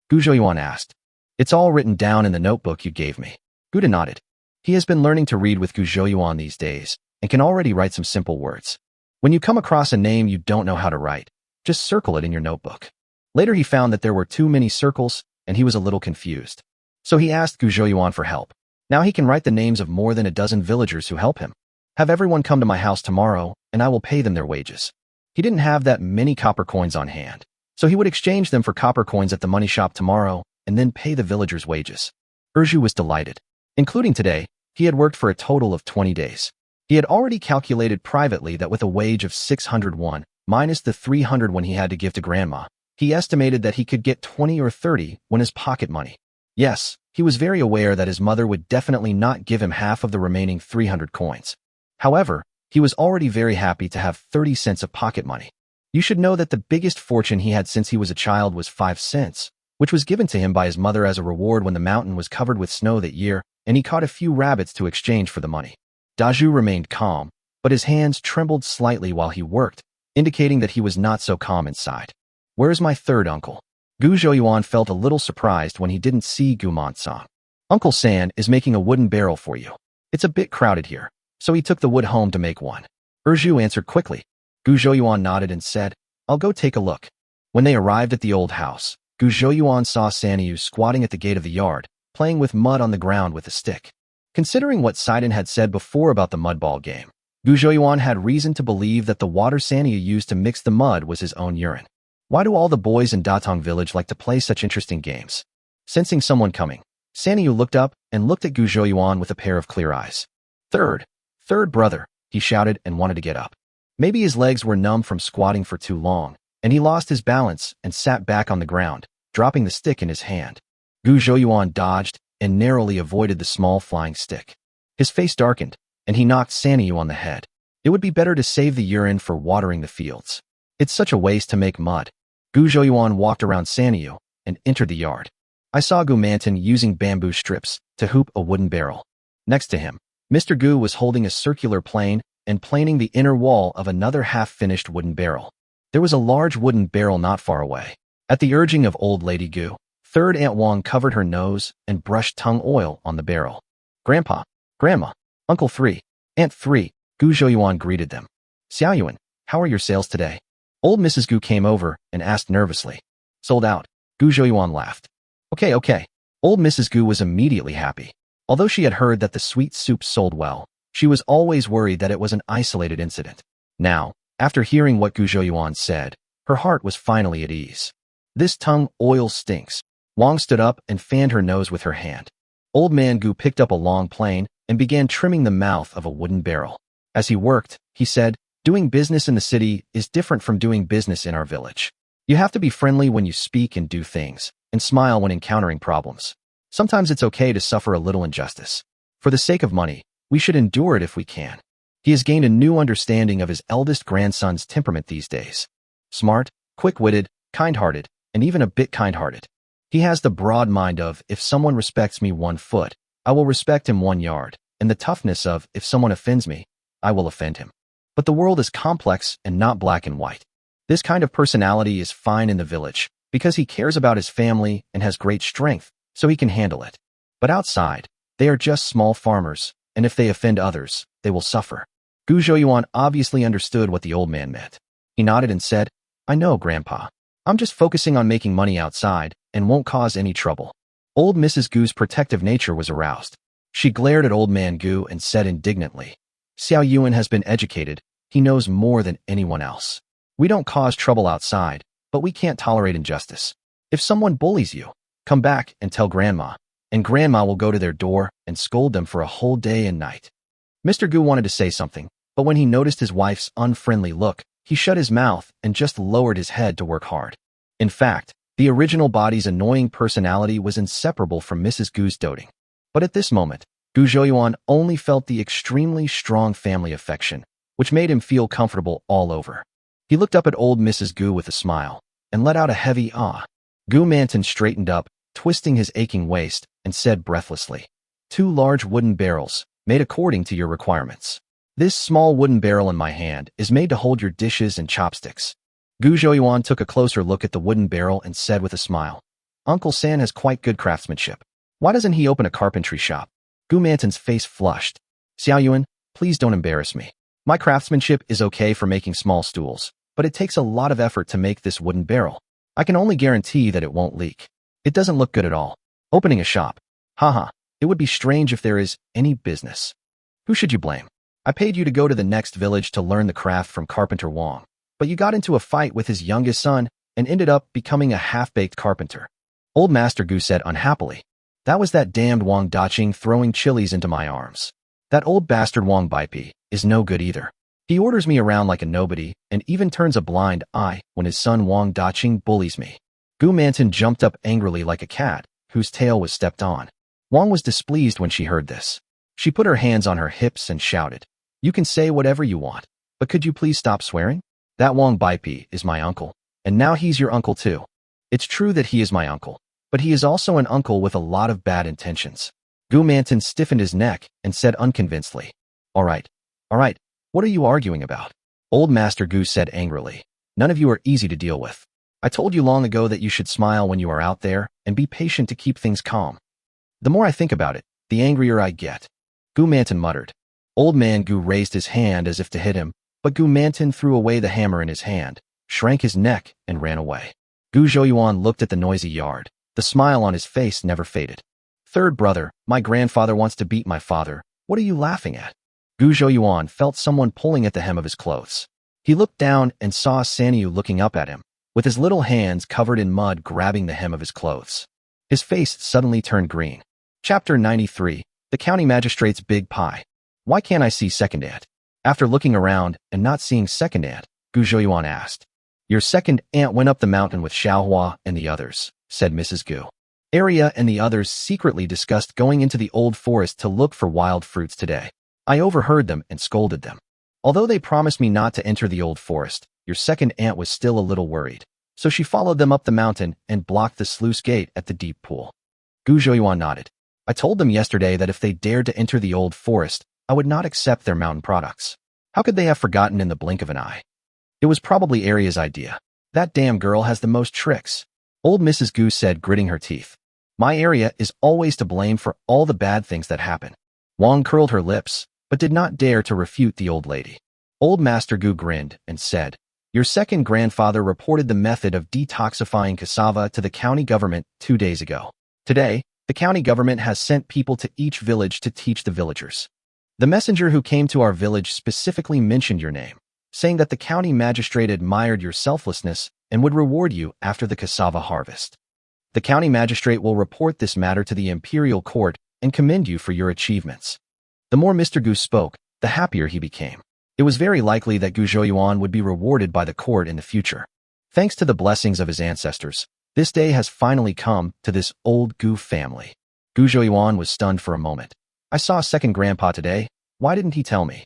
Gu Zhouyuan asked. It's all written down in the notebook you gave me. Guda nodded. He has been learning to read with Gu Zhouyuan these days, and can already write some simple words. When you come across a name you don't know how to write, just circle it in your notebook. Later he found that there were too many circles, and he was a little confused. So he asked Gu Zhouyuan for help. Now he can write the names of more than a dozen villagers who help him. Have everyone come to my house tomorrow, and I will pay them their wages. He didn't have that many copper coins on hand, so he would exchange them for copper coins at the money shop tomorrow, and then pay the villagers' wages. Erju was delighted. Including today, he had worked for a total of 20 days. He had already calculated privately that with a wage of 601, minus the 300 he had to give to grandma, he estimated that he could get 20 or 30 when his pocket money. Yes, he was very aware that his mother would definitely not give him half of the remaining 300 coins. However, he was already very happy to have 30 cents of pocket money. You should know that the biggest fortune he had since he was a child was 5 cents, which was given to him by his mother as a reward when the mountain was covered with snow that year, and he caught a few rabbits to exchange for the money. Daju remained calm, but his hands trembled slightly while he worked, indicating that he was not so calm inside. Where's my third uncle? Gu Zhouyuan felt a little surprised when he didn't see Gu Monsong. Uncle San is making a wooden barrel for you. It's a bit crowded here, so he took the wood home to make one. Erju answered quickly. Gu Zhouyuan nodded and said, I'll go take a look. When they arrived at the old house, Gu Zhouyuan saw Sanyu squatting at the gate of the yard, playing with mud on the ground with a stick. Considering what Sidon had said before about the mudball game, Gu Zhouyuan had reason to believe that the water Sanyu used to mix the mud was his own urine. Why do all the boys in Datong village like to play such interesting games? Sensing someone coming, Sanyu looked up and looked at Gu Zhouyuan with a pair of clear eyes. Third brother, he shouted and wanted to get up. Maybe his legs were numb from squatting for too long, and he lost his balance and sat back on the ground, dropping the stick in his hand. Gu Zhouyuan dodged and narrowly avoided the small flying stick. His face darkened, and he knocked Sanyu on the head. It would be better to save the urine for watering the fields. It's such a waste to make mud. Gu Zhouyuan walked around Sanyu and entered the yard. I saw Gu Manton using bamboo strips to hoop a wooden barrel. Next to him, Mr. Gu was holding a circular plane and planing the inner wall of another half-finished wooden barrel. There was a large wooden barrel not far away. At the urging of old lady Gu, third Aunt Wang covered her nose and brushed tongue oil on the barrel. Grandpa, Grandma, Uncle 3, Aunt 3, Gu Zhouyuan greeted them. Xiaoyuan, how are your sales today? Old Mrs. Gu came over and asked nervously. Sold out. Gu Zhouyuan laughed. Okay. Old Mrs. Gu was immediately happy. Although she had heard that the sweet soup sold well, she was always worried that it was an isolated incident. Now, after hearing what Gu Zhouyuan said, her heart was finally at ease. This tongue oil stinks. Wong stood up and fanned her nose with her hand. Old Man Gu picked up a long plane and began trimming the mouth of a wooden barrel. As he worked, he said, "Doing business in the city is different from doing business in our village. You have to be friendly when you speak and do things, and smile when encountering problems. Sometimes it's okay to suffer a little injustice. For the sake of money, we should endure it if we can." He has gained a new understanding of his eldest grandson's temperament these days. Smart, quick-witted, kind-hearted, and even a bit kind-hearted. He has the broad mind of, if someone respects me 1 foot, I will respect him 1 yard, and the toughness of, if someone offends me, I will offend him. But the world is complex and not black and white. This kind of personality is fine in the village, because he cares about his family and has great strength, so he can handle it. But outside, they are just small farmers, and if they offend others, they will suffer. Gu Zhouyuan obviously understood what the old man meant. He nodded and said, "I know, Grandpa. I'm just focusing on making money outside and won't cause any trouble." Old Mrs. Gu's protective nature was aroused. She glared at Old Man Gu and said indignantly, "Xiao Yuan has been educated. He knows more than anyone else. We don't cause trouble outside, but we can't tolerate injustice. If someone bullies you, come back and tell Grandma, and Grandma will go to their door and scold them for a whole day and night." Mr. Gu wanted to say something, but when he noticed his wife's unfriendly look, he shut his mouth and just lowered his head to work hard. In fact, the original body's annoying personality was inseparable from Mrs. Gu's doting. But at this moment, Gu Zhouyuan only felt the extremely strong family affection, which made him feel comfortable all over. He looked up at old Mrs. Gu with a smile, and let out a heavy ah. Gu Manton straightened up, twisting his aching waist, and said breathlessly, "2 large wooden barrels, made according to your requirements. This small wooden barrel in my hand is made to hold your dishes and chopsticks." Gu Zhouyuan took a closer look at the wooden barrel and said with a smile, "Uncle San has quite good craftsmanship. Why doesn't he open a carpentry shop?" Gu Manton's face flushed. "Xiao Yuan, please don't embarrass me. My craftsmanship is okay for making small stools, but it takes a lot of effort to make this wooden barrel. I can only guarantee that it won't leak. It doesn't look good at all. Opening a shop. Haha, it would be strange if there is any business. Who should you blame? I paid you to go to the next village to learn the craft from Carpenter Wong, but you got into a fight with his youngest son and ended up becoming a half-baked carpenter." Old Master Gu said unhappily, "That was that damned Wong Daching throwing chilies into my arms. That old bastard Wong Baipi is no good either. He orders me around like a nobody and even turns a blind eye when his son Wong Daching bullies me." Gu Manton jumped up angrily like a cat whose tail was stepped on. Wong was displeased when she heard this. She put her hands on her hips and shouted, "You can say whatever you want, but could you please stop swearing? That Wong Baipi is my uncle, and now he's your uncle too. It's true that he is my uncle, but he is also an uncle with a lot of bad intentions." Gu Manton stiffened his neck and said unconvincedly, all right, what are you arguing about?" Old Master Gu said angrily, "None of you are easy to deal with. I told you long ago that you should smile when you are out there and be patient to keep things calm. The more I think about it, the angrier I get." Gu Manton muttered. Old Man Gu raised his hand as if to hit him, but Gu Manton threw away the hammer in his hand, shrank his neck, and ran away. Gu Zhouyuan looked at the noisy yard. The smile on his face never faded. "Third brother, my grandfather wants to beat my father. What are you laughing at?" Gu Zhouyuan felt someone pulling at the hem of his clothes. He looked down and saw Sanyu looking up at him, with his little hands covered in mud grabbing the hem of his clothes. His face suddenly turned green. Chapter 93, The County Magistrate's Big Pie. "Why can't I see Second Aunt?" After looking around and not seeing Second Aunt, Gu Zhouyuan asked. "Your second aunt went up the mountain with Xiaohua and the others," said Mrs. Gu. Arya and the others secretly discussed going into the old forest to look for wild fruits today. I overheard them and scolded them. Although they promised me not to enter the old forest, your second aunt was still a little worried, so she followed them up the mountain and blocked the sluice gate at the deep pool." Gu Zhouyuan nodded. "I told them yesterday that if they dared to enter the old forest, I would not accept their mountain products. How could they have forgotten in the blink of an eye? It was probably Arya's idea. That damn girl has the most tricks." Old Mrs. Gu said, gritting her teeth. "My Arya is always to blame for all the bad things that happen." Wong curled her lips, but did not dare to refute the old lady. Old Master Gu grinned and said, "Your second grandfather reported the method of detoxifying cassava to the county government 2 days ago. Today, the county government has sent people to each village to teach the villagers. The messenger who came to our village specifically mentioned your name, saying that the county magistrate admired your selflessness and would reward you after the cassava harvest. The county magistrate will report this matter to the imperial court and commend you for your achievements." The more Mr. Gu spoke, the happier he became. It was very likely that Gu Zhouyuan would be rewarded by the court in the future. Thanks to the blessings of his ancestors, this day has finally come to this old Gu family. Gu Zhouyuan was stunned for a moment. "I saw a second grandpa today. Why didn't he tell me?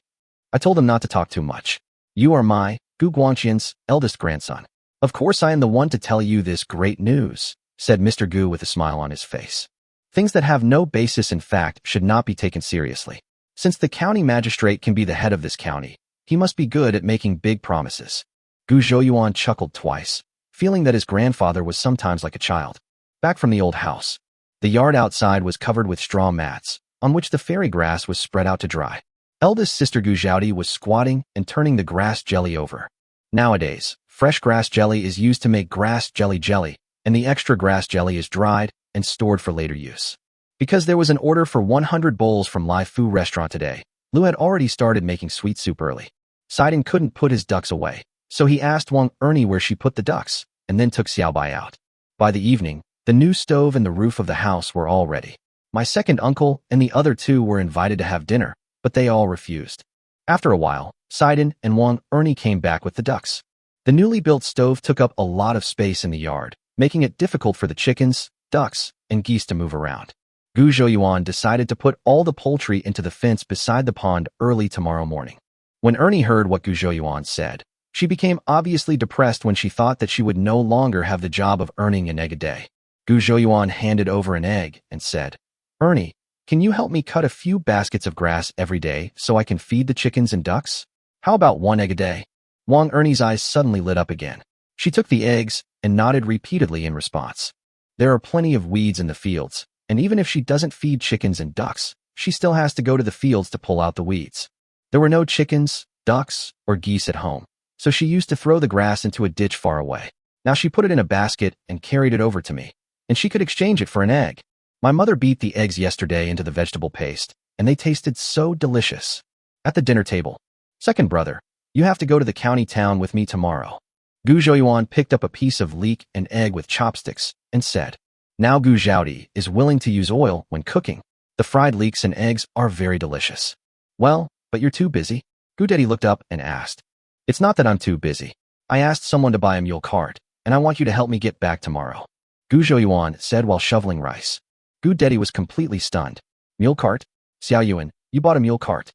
I told him not to talk too much. You are my, Gu Guangqian's, eldest grandson. Of course I am the one to tell you this great news," said Mr. Gu with a smile on his face. Things that have no basis in fact should not be taken seriously. Since the county magistrate can be the head of this county, he must be good at making big promises. Gu Zhouyuan chuckled twice, feeling that his grandfather was sometimes like a child. Back from the old house, the yard outside was covered with straw mats, on which the fairy grass was spread out to dry. Eldest sister Gu Zhaodi was squatting and turning the grass jelly over. Nowadays, fresh grass jelly is used to make grass jelly, and the extra grass jelly is dried and stored for later use. Because there was an order for 100 bowls from Live Fu restaurant today, Lu had already started making sweet soup early. Sidon couldn't put his ducks away, so he asked Wang Ernie where she put the ducks, and then took Xiaobai out. By the evening, the new stove and the roof of the house were all ready. My second uncle and the other two were invited to have dinner, but they all refused. After a while, Sidon and Wang Ernie came back with the ducks. The newly built stove took up a lot of space in the yard, making it difficult for the chickens, ducks, and geese to move around. Gu Zhouyuan decided to put all the poultry into the fence beside the pond early tomorrow morning. When Ernie heard what Gu Zhouyuan said, she became obviously depressed when she thought that she would no longer have the job of earning an egg a day. Gu Zhouyuan handed over an egg and said, "Ernie, can you help me cut a few baskets of grass every day so I can feed the chickens and ducks? How about one egg a day?" Wang Ernie's eyes suddenly lit up again. She took the eggs and nodded repeatedly in response. There are plenty of weeds in the fields, and even if she doesn't feed chickens and ducks, she still has to go to the fields to pull out the weeds. There were no chickens, ducks, or geese at home, so she used to throw the grass into a ditch far away. Now she put it in a basket and carried it over to me, and she could exchange it for an egg. My mother beat the eggs yesterday into the vegetable paste, and they tasted so delicious. At the dinner table, "Second brother, you have to go to the county town with me tomorrow." Gu Zhouyuan picked up a piece of leek and egg with chopsticks and said, "Now Gu Zhaodi is willing to use oil when cooking. The fried leeks and eggs are very delicious." "Well, but you're too busy?" Gu Dedi looked up and asked. "It's not that I'm too busy. I asked someone to buy a mule cart, and I want you to help me get back tomorrow," Gu Zhouyuan said while shoveling rice. Gu Dedi was completely stunned. "Mule cart? Xiao Yuan, you bought a mule cart?"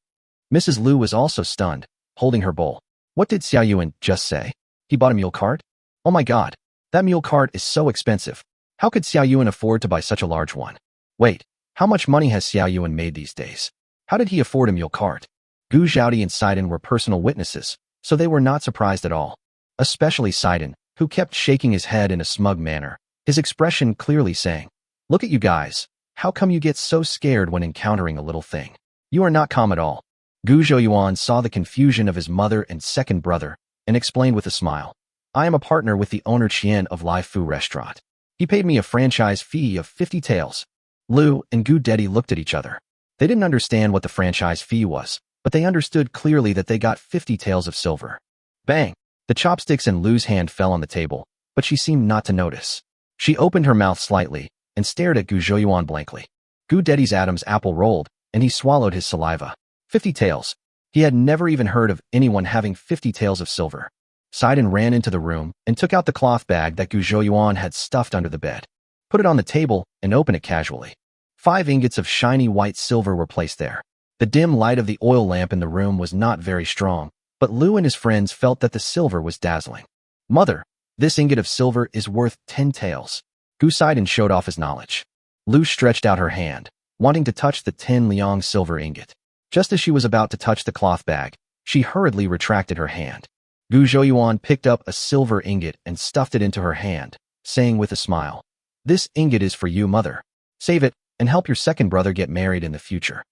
Mrs. Lu was also stunned, holding her bowl. "What did Xiao Yuan just say? He bought a mule cart? Oh my god, that mule cart is so expensive. How could Xiao Yuan afford to buy such a large one? Wait, how much money has Xiao Yuan made these days? How did he afford a mule cart?" Gu Zhaodi and Sidon were personal witnesses, so they were not surprised at all. Especially Sidon, who kept shaking his head in a smug manner, his expression clearly saying, "Look at you guys. How come you get so scared when encountering a little thing? You are not calm at all." Gu Zhouyuan saw the confusion of his mother and second brother and explained with a smile, "I am a partner with the owner Qian of Live Fu restaurant. He paid me a franchise fee of 50 taels. Lu and Gu Dedi looked at each other. They didn't understand what the franchise fee was, but they understood clearly that they got 50 taels of silver. Bang! The chopsticks in Lu's hand fell on the table, but she seemed not to notice. She opened her mouth slightly and stared at Gu Zhouyuan blankly. Gu Dedi's Adam's apple rolled, and he swallowed his saliva. 50 taels. He had never even heard of anyone having 50 taels of silver. Sidon ran into the room and took out the cloth bag that Gu Zhouyuan had stuffed under the bed, put it on the table, and opened it casually. 5 ingots of shiny white silver were placed there. The dim light of the oil lamp in the room was not very strong, but Lu and his friends felt that the silver was dazzling. "Mother, this ingot of silver is worth 10 taels." Gu Sidon showed off his knowledge. Lu stretched out her hand, wanting to touch the 10 liang silver ingot. Just as she was about to touch the cloth bag, she hurriedly retracted her hand. Gu Zhouyuan picked up a silver ingot and stuffed it into her hand, saying with a smile, "This ingot is for you, mother. Save it and help your second brother get married in the future.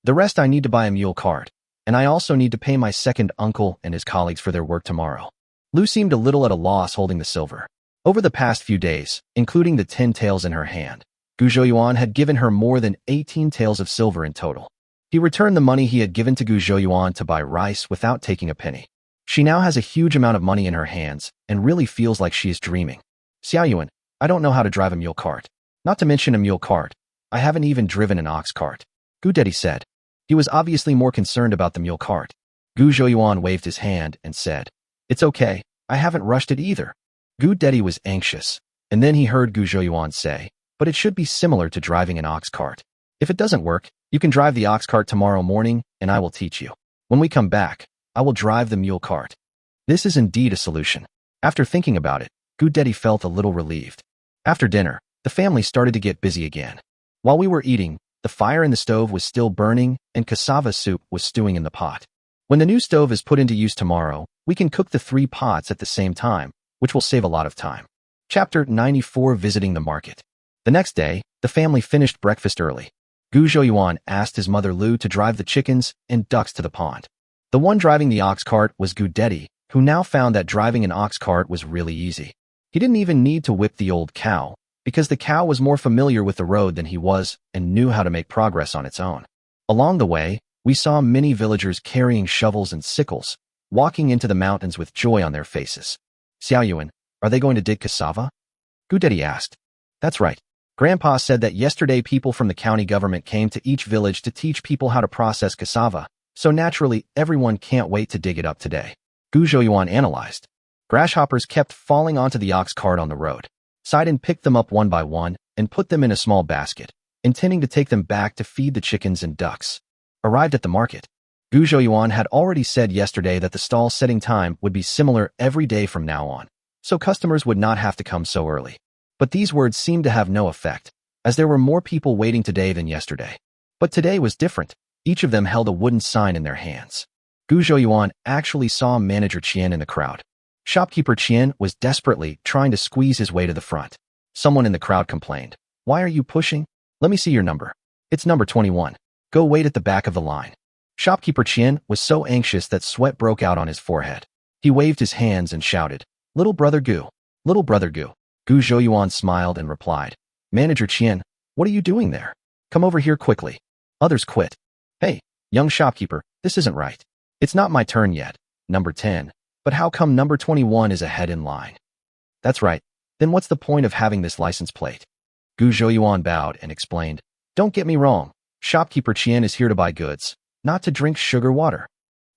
The rest I need to buy a mule cart, and I also need to pay my second uncle and his colleagues for their work tomorrow." Lu seemed a little at a loss holding the silver. Over the past few days, including the 10 taels in her hand, Gu Zhouyuan had given her more than 18 taels of silver in total. He returned the money he had given to Gu Zhouyuan to buy rice without taking a penny. She now has a huge amount of money in her hands and really feels like she is dreaming. Xiaoyuan, I don't know how to drive a mule cart. Not to mention a mule cart. I haven't even driven an ox cart. Gu Dedi said. He was obviously more concerned about the mule cart. Gu Zhouyuan waved his hand and said, It's okay, I haven't rushed it either. Gu Dedi was anxious, and then he heard Gu Zhouyuan say, But it should be similar to driving an ox cart. If it doesn't work, you can drive the ox cart tomorrow morning and I will teach you. When we come back, I will drive the mule cart. This is indeed a solution. After thinking about it, Gu Dedi felt a little relieved. After dinner, the family started to get busy again. While we were eating, the fire in the stove was still burning and cassava soup was stewing in the pot. When the new stove is put into use tomorrow, we can cook the 3 pots at the same time, which will save a lot of time. Chapter 94 Visiting the Market. The next day, the family finished breakfast early. Gu Zhouyuan asked his mother Lu to drive the chickens and ducks to the pond. The one driving the ox cart was Gu Dedi, who now found that driving an ox cart was really easy. He didn't even need to whip the old cow, because the cow was more familiar with the road than he was and knew how to make progress on its own. Along the way, we saw many villagers carrying shovels and sickles, walking into the mountains with joy on their faces. Xiaoyuan, are they going to dig cassava? Gu Dedi asked. That's right. Grandpa said that yesterday people from the county government came to each village to teach people how to process cassava, so naturally everyone can't wait to dig it up today. Gu Zhouyuan analyzed. Grasshoppers kept falling onto the ox cart on the road. Sidon picked them up one by one and put them in a small basket, intending to take them back to feed the chickens and ducks. Arrived at the market. Gu Zhouyuan had already said yesterday that the stall setting time would be similar every day from now on, so customers would not have to come so early. But these words seemed to have no effect, as there were more people waiting today than yesterday. But today was different. Each of them held a wooden sign in their hands. Gu Zhouyuan actually saw Manager Qian in the crowd. Shopkeeper Qian was desperately trying to squeeze his way to the front. Someone in the crowd complained, Why are you pushing? Let me see your number. It's number 21. Go wait at the back of the line. Shopkeeper Qian was so anxious that sweat broke out on his forehead. He waved his hands and shouted, Little brother Gu. Little brother Gu. Gu Zhouyuan smiled and replied, Manager Qian, what are you doing there? Come over here quickly. Others quit. Hey, young shopkeeper, this isn't right. It's not my turn yet, number 10. But how come number 21 is ahead in line? That's right. Then what's the point of having this license plate? Gu Zhouyuan bowed and explained, Don't get me wrong. Shopkeeper Qian is here to buy goods, not to drink sugar water.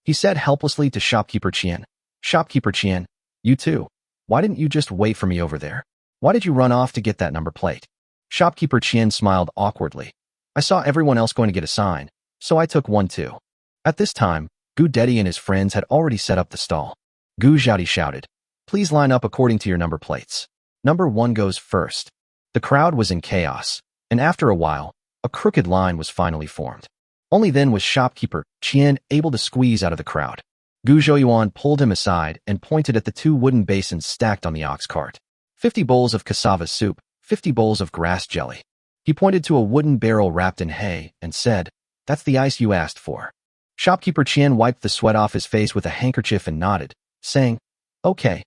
He said helplessly to Shopkeeper Qian, Shopkeeper Qian, you too. Why didn't you just wait for me over there? Why did you run off to get that number plate? Shopkeeper Qian smiled awkwardly. I saw everyone else going to get a sign, so I took one too. At this time, Gu Dedi and his friends had already set up the stall. Gu Zhaodi shouted, Please line up according to your number plates. Number 1 goes first. The crowd was in chaos, and after a while, a crooked line was finally formed. Only then was Shopkeeper Qian able to squeeze out of the crowd. Gu Zhouyuan pulled him aside and pointed at the 2 wooden basins stacked on the ox cart. 50 bowls of cassava soup, 50 bowls of grass jelly. He pointed to a wooden barrel wrapped in hay and said, That's the ice you asked for. Shopkeeper Qian wiped the sweat off his face with a handkerchief and nodded, saying, Okay,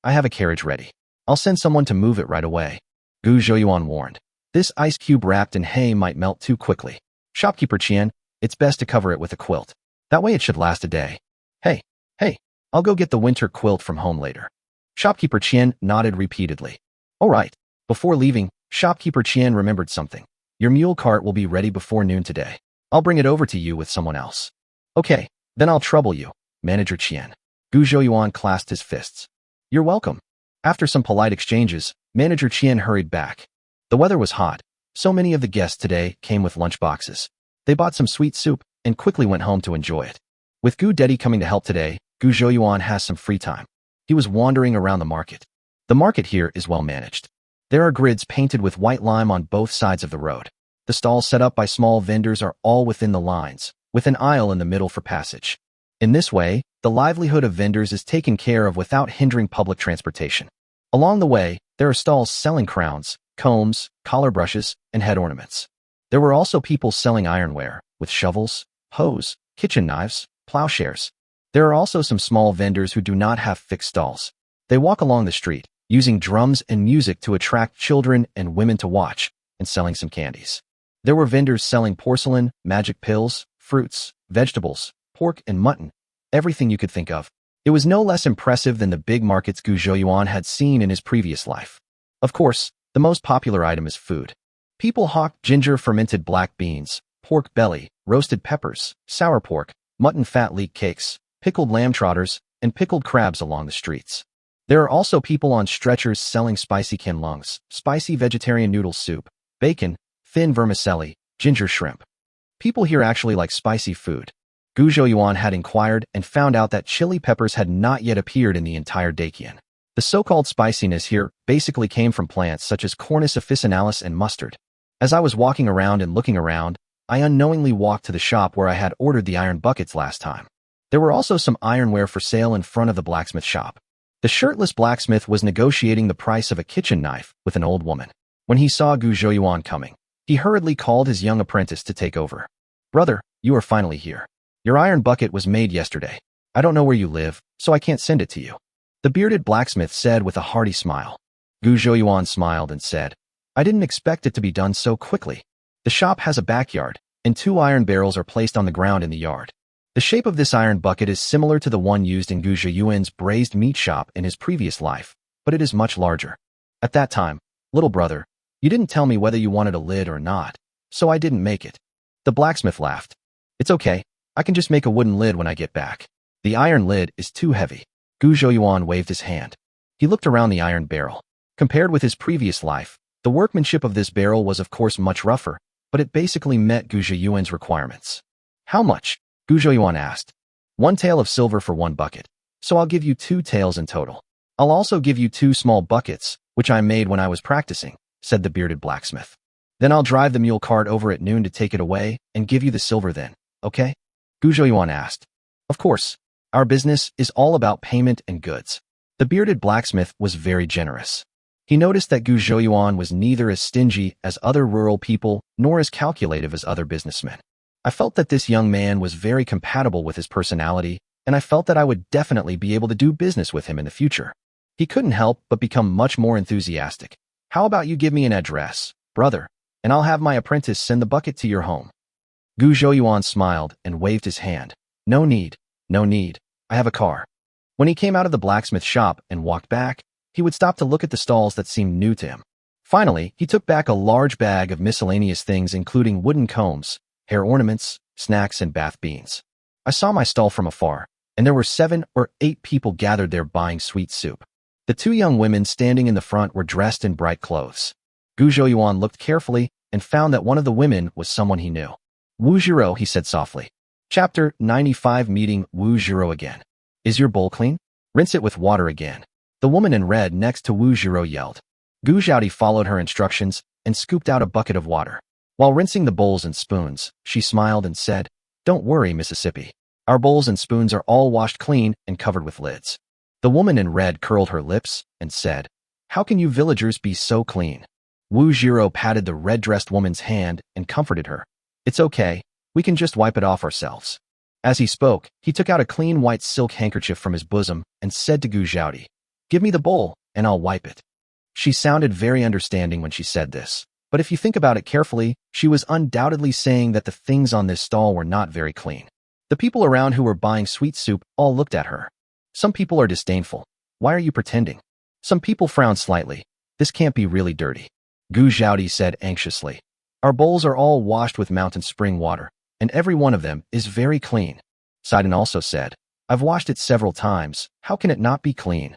I have a carriage ready. I'll send someone to move it right away. Gu Zhouyuan warned. This ice cube wrapped in hay might melt too quickly. Shopkeeper Qian, it's best to cover it with a quilt. That way it should last a day. Hey, I'll go get the winter quilt from home later. Shopkeeper Qian nodded repeatedly. All right. Before leaving, Shopkeeper Qian remembered something. Your mule cart will be ready before noon today. I'll bring it over to you with someone else. Okay, then I'll trouble you, Manager Qian. Gu Zhouyuan clasped his fists. You're welcome. After some polite exchanges, Manager Qian hurried back. The weather was hot. So many of the guests today came with lunch boxes. They bought some sweet soup and quickly went home to enjoy it. With Gu Dedi coming to help today, Gu Zhouyuan has some free time. He was wandering around the market. The market here is well managed. There are grids painted with white lime on both sides of the road. The stalls set up by small vendors are all within the lines, with an aisle in the middle for passage. In this way, the livelihood of vendors is taken care of without hindering public transportation. Along the way, there are stalls selling crowns, combs, collar brushes, and head ornaments. There were also people selling ironware, with shovels, hoes, kitchen knives, plowshares. There are also some small vendors who do not have fixed stalls. They walk along the street, using drums and music to attract children and women to watch, and selling some candies. There were vendors selling porcelain, magic pills, fruits, vegetables, pork and mutton, everything you could think of. It was no less impressive than the big markets Gu Zhouyuan had seen in his previous life. Of course, the most popular item is food. People hawked ginger fermented black beans, pork belly, roasted peppers, sour pork, mutton fat leek cakes, pickled lamb trotters, and pickled crabs along the streets. There are also people on stretchers selling spicy kinlungs, spicy vegetarian noodle soup, bacon, thin vermicelli, ginger shrimp. People here actually like spicy food. Gu Zhouyuan had inquired and found out that chili peppers had not yet appeared in the entire Dakian. The so-called spiciness here basically came from plants such as Cornus officinalis and mustard. As I was walking around and looking around, I unknowingly walked to the shop where I had ordered the iron buckets last time. There were also some ironware for sale in front of the blacksmith shop. The shirtless blacksmith was negotiating the price of a kitchen knife with an old woman. When he saw Gu Zhouyuan coming, he hurriedly called his young apprentice to take over. "Brother, you are finally here. Your iron bucket was made yesterday. I don't know where you live, so I can't send it to you," the bearded blacksmith said with a hearty smile. Gu Zhouyuan smiled and said, "I didn't expect it to be done so quickly. The shop has a backyard, and 2 iron barrels are placed on the ground in the yard. The shape of this iron bucket is similar to the one used in Gu Zhouyuan's braised meat shop in his previous life, but it is much larger. At that time, little brother, you didn't tell me whether you wanted a lid or not, so I didn't make it." The blacksmith laughed. "It's okay. I can just make a wooden lid when I get back. The iron lid is too heavy." Gu Zhouyuan waved his hand. He looked around the iron barrel. Compared with his previous life, the workmanship of this barrel was of course much rougher, but it basically met Gu Zhouyuan's requirements. "How much?" Gu Zhouyuan asked. "1 tael of silver for 1 bucket, so I'll give you 2 taels in total. I'll also give you 2 small buckets, which I made when I was practicing," said the bearded blacksmith. "Then I'll drive the mule cart over at noon to take it away and give you the silver then, okay?" Gu Zhouyuan asked. "Of course. Our business is all about payment and goods." The bearded blacksmith was very generous. He noticed that Gu Zhouyuan was neither as stingy as other rural people nor as calculative as other businessmen. I felt that this young man was very compatible with his personality, and I felt that I would definitely be able to do business with him in the future. He couldn't help but become much more enthusiastic. "How about you give me an address, brother, and I'll have my apprentice send the bucket to your home." Gu Zhouyuan smiled and waved his hand. No need. I have a car." When he came out of the blacksmith shop and walked back, he would stop to look at the stalls that seemed new to him. Finally, he took back a large bag of miscellaneous things including wooden combs, hair ornaments, snacks, and bath beans. I saw my stall from afar, and there were 7 or 8 people gathered there buying sweet soup. The 2 young women standing in the front were dressed in bright clothes. Gu Zhouyuan looked carefully and found that one of the women was someone he knew. "Wu Zhiro," he said softly. Chapter 95 Meeting Wu Zhiro again. "Is your bowl clean? Rinse it with water again." The woman in red next to Wu Zhiro yelled. Gu Zhaodi followed her instructions and scooped out a bucket of water. While rinsing the bowls and spoons, she smiled and said, "Don't worry, Mississippi. Our bowls and spoons are all washed clean and covered with lids." The woman in red curled her lips and said, "How can you villagers be so clean?" Wu Zhiro patted the red-dressed woman's hand and comforted her. "It's okay. We can just wipe it off ourselves." As he spoke, he took out a clean white silk handkerchief from his bosom and said to Gu Zhaodi, "Give me the bowl, and I'll wipe it." She sounded very understanding when she said this, but if you think about it carefully, she was undoubtedly saying that the things on this stall were not very clean. The people around who were buying sweet soup all looked at her. Some people are disdainful. "Why are you pretending?" Some people frowned slightly. "This can't be really dirty." Gu Zhaodi said anxiously, "Our bowls are all washed with mountain spring water, and every one of them is very clean." Sidon also said, "I've washed it several times. How can it not be clean?"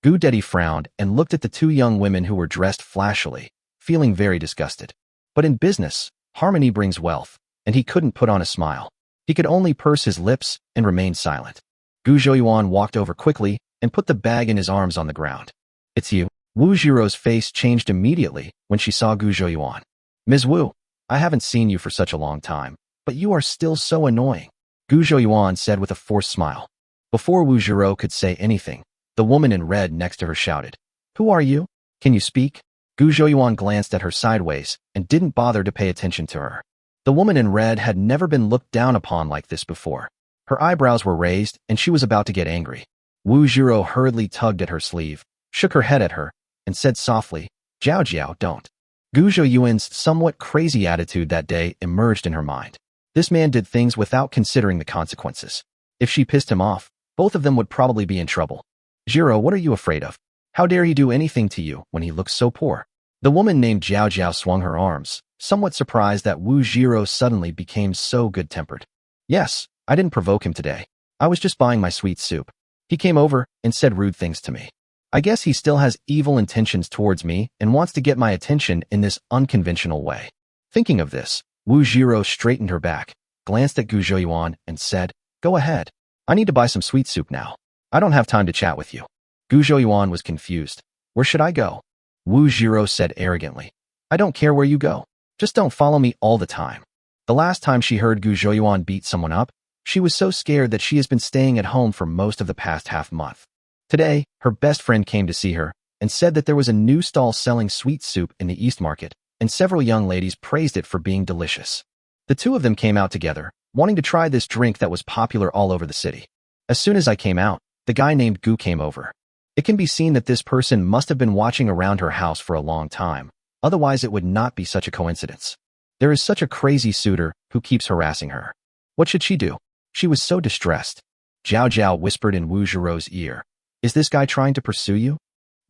Gu Dedi frowned and looked at the 2 young women who were dressed flashily, feeling very disgusted. But in business, harmony brings wealth, and he couldn't put on a smile. He could only purse his lips and remain silent. Gu Zhouyuan walked over quickly and put the bag in his arms on the ground. "It's you." Wu Zhiro's face changed immediately when she saw Gu Zhouyuan. "Ms. Wu, I haven't seen you for such a long time, but you are still so annoying," Gu Zhouyuan said with a forced smile. Before Wu Zhiro could say anything, the woman in red next to her shouted, "Who are you? Can you speak?" Gu Zhouyuan glanced at her sideways and didn't bother to pay attention to her. The woman in red had never been looked down upon like this before. Her eyebrows were raised and she was about to get angry. Wu Zhiro hurriedly tugged at her sleeve, shook her head at her, and said softly, "Jiao Jiao, don't." Gu Zhouyuan's somewhat crazy attitude that day emerged in her mind. This man did things without considering the consequences. If she pissed him off, both of them would probably be in trouble. Jiro, what are you afraid of? How dare he do anything to you when he looks so poor? The woman named Jiao Jiao swung her arms, somewhat surprised that Wu Jiro suddenly became so good-tempered. Yes, I didn't provoke him today. I was just buying my sweet soup. He came over and said rude things to me. I guess he still has evil intentions towards me and wants to get my attention in this unconventional way. Thinking of this, Wu Jiro straightened her back, glanced at Gu Zhouyuan, and said, Go ahead. I need to buy some sweet soup now. I don't have time to chat with you. Gu Zhouyuan was confused. Where should I go? Wu Jiro said arrogantly. I don't care where you go. Just don't follow me all the time. The last time she heard Gu Zhouyuan beat someone up, she was so scared that she has been staying at home for most of the past half-month. Today, her best friend came to see her and said that there was a new stall selling sweet soup in the East Market, and several young ladies praised it for being delicious. The two of them came out together, wanting to try this drink that was popular all over the city. As soon as I came out, the guy named Gu came over. It can be seen that this person must have been watching around her house for a long time, otherwise it would not be such a coincidence. There is such a crazy suitor who keeps harassing her. What should she do? She was so distressed. Jiao Jiao whispered in Wu Jiro's ear. Is this guy trying to pursue you?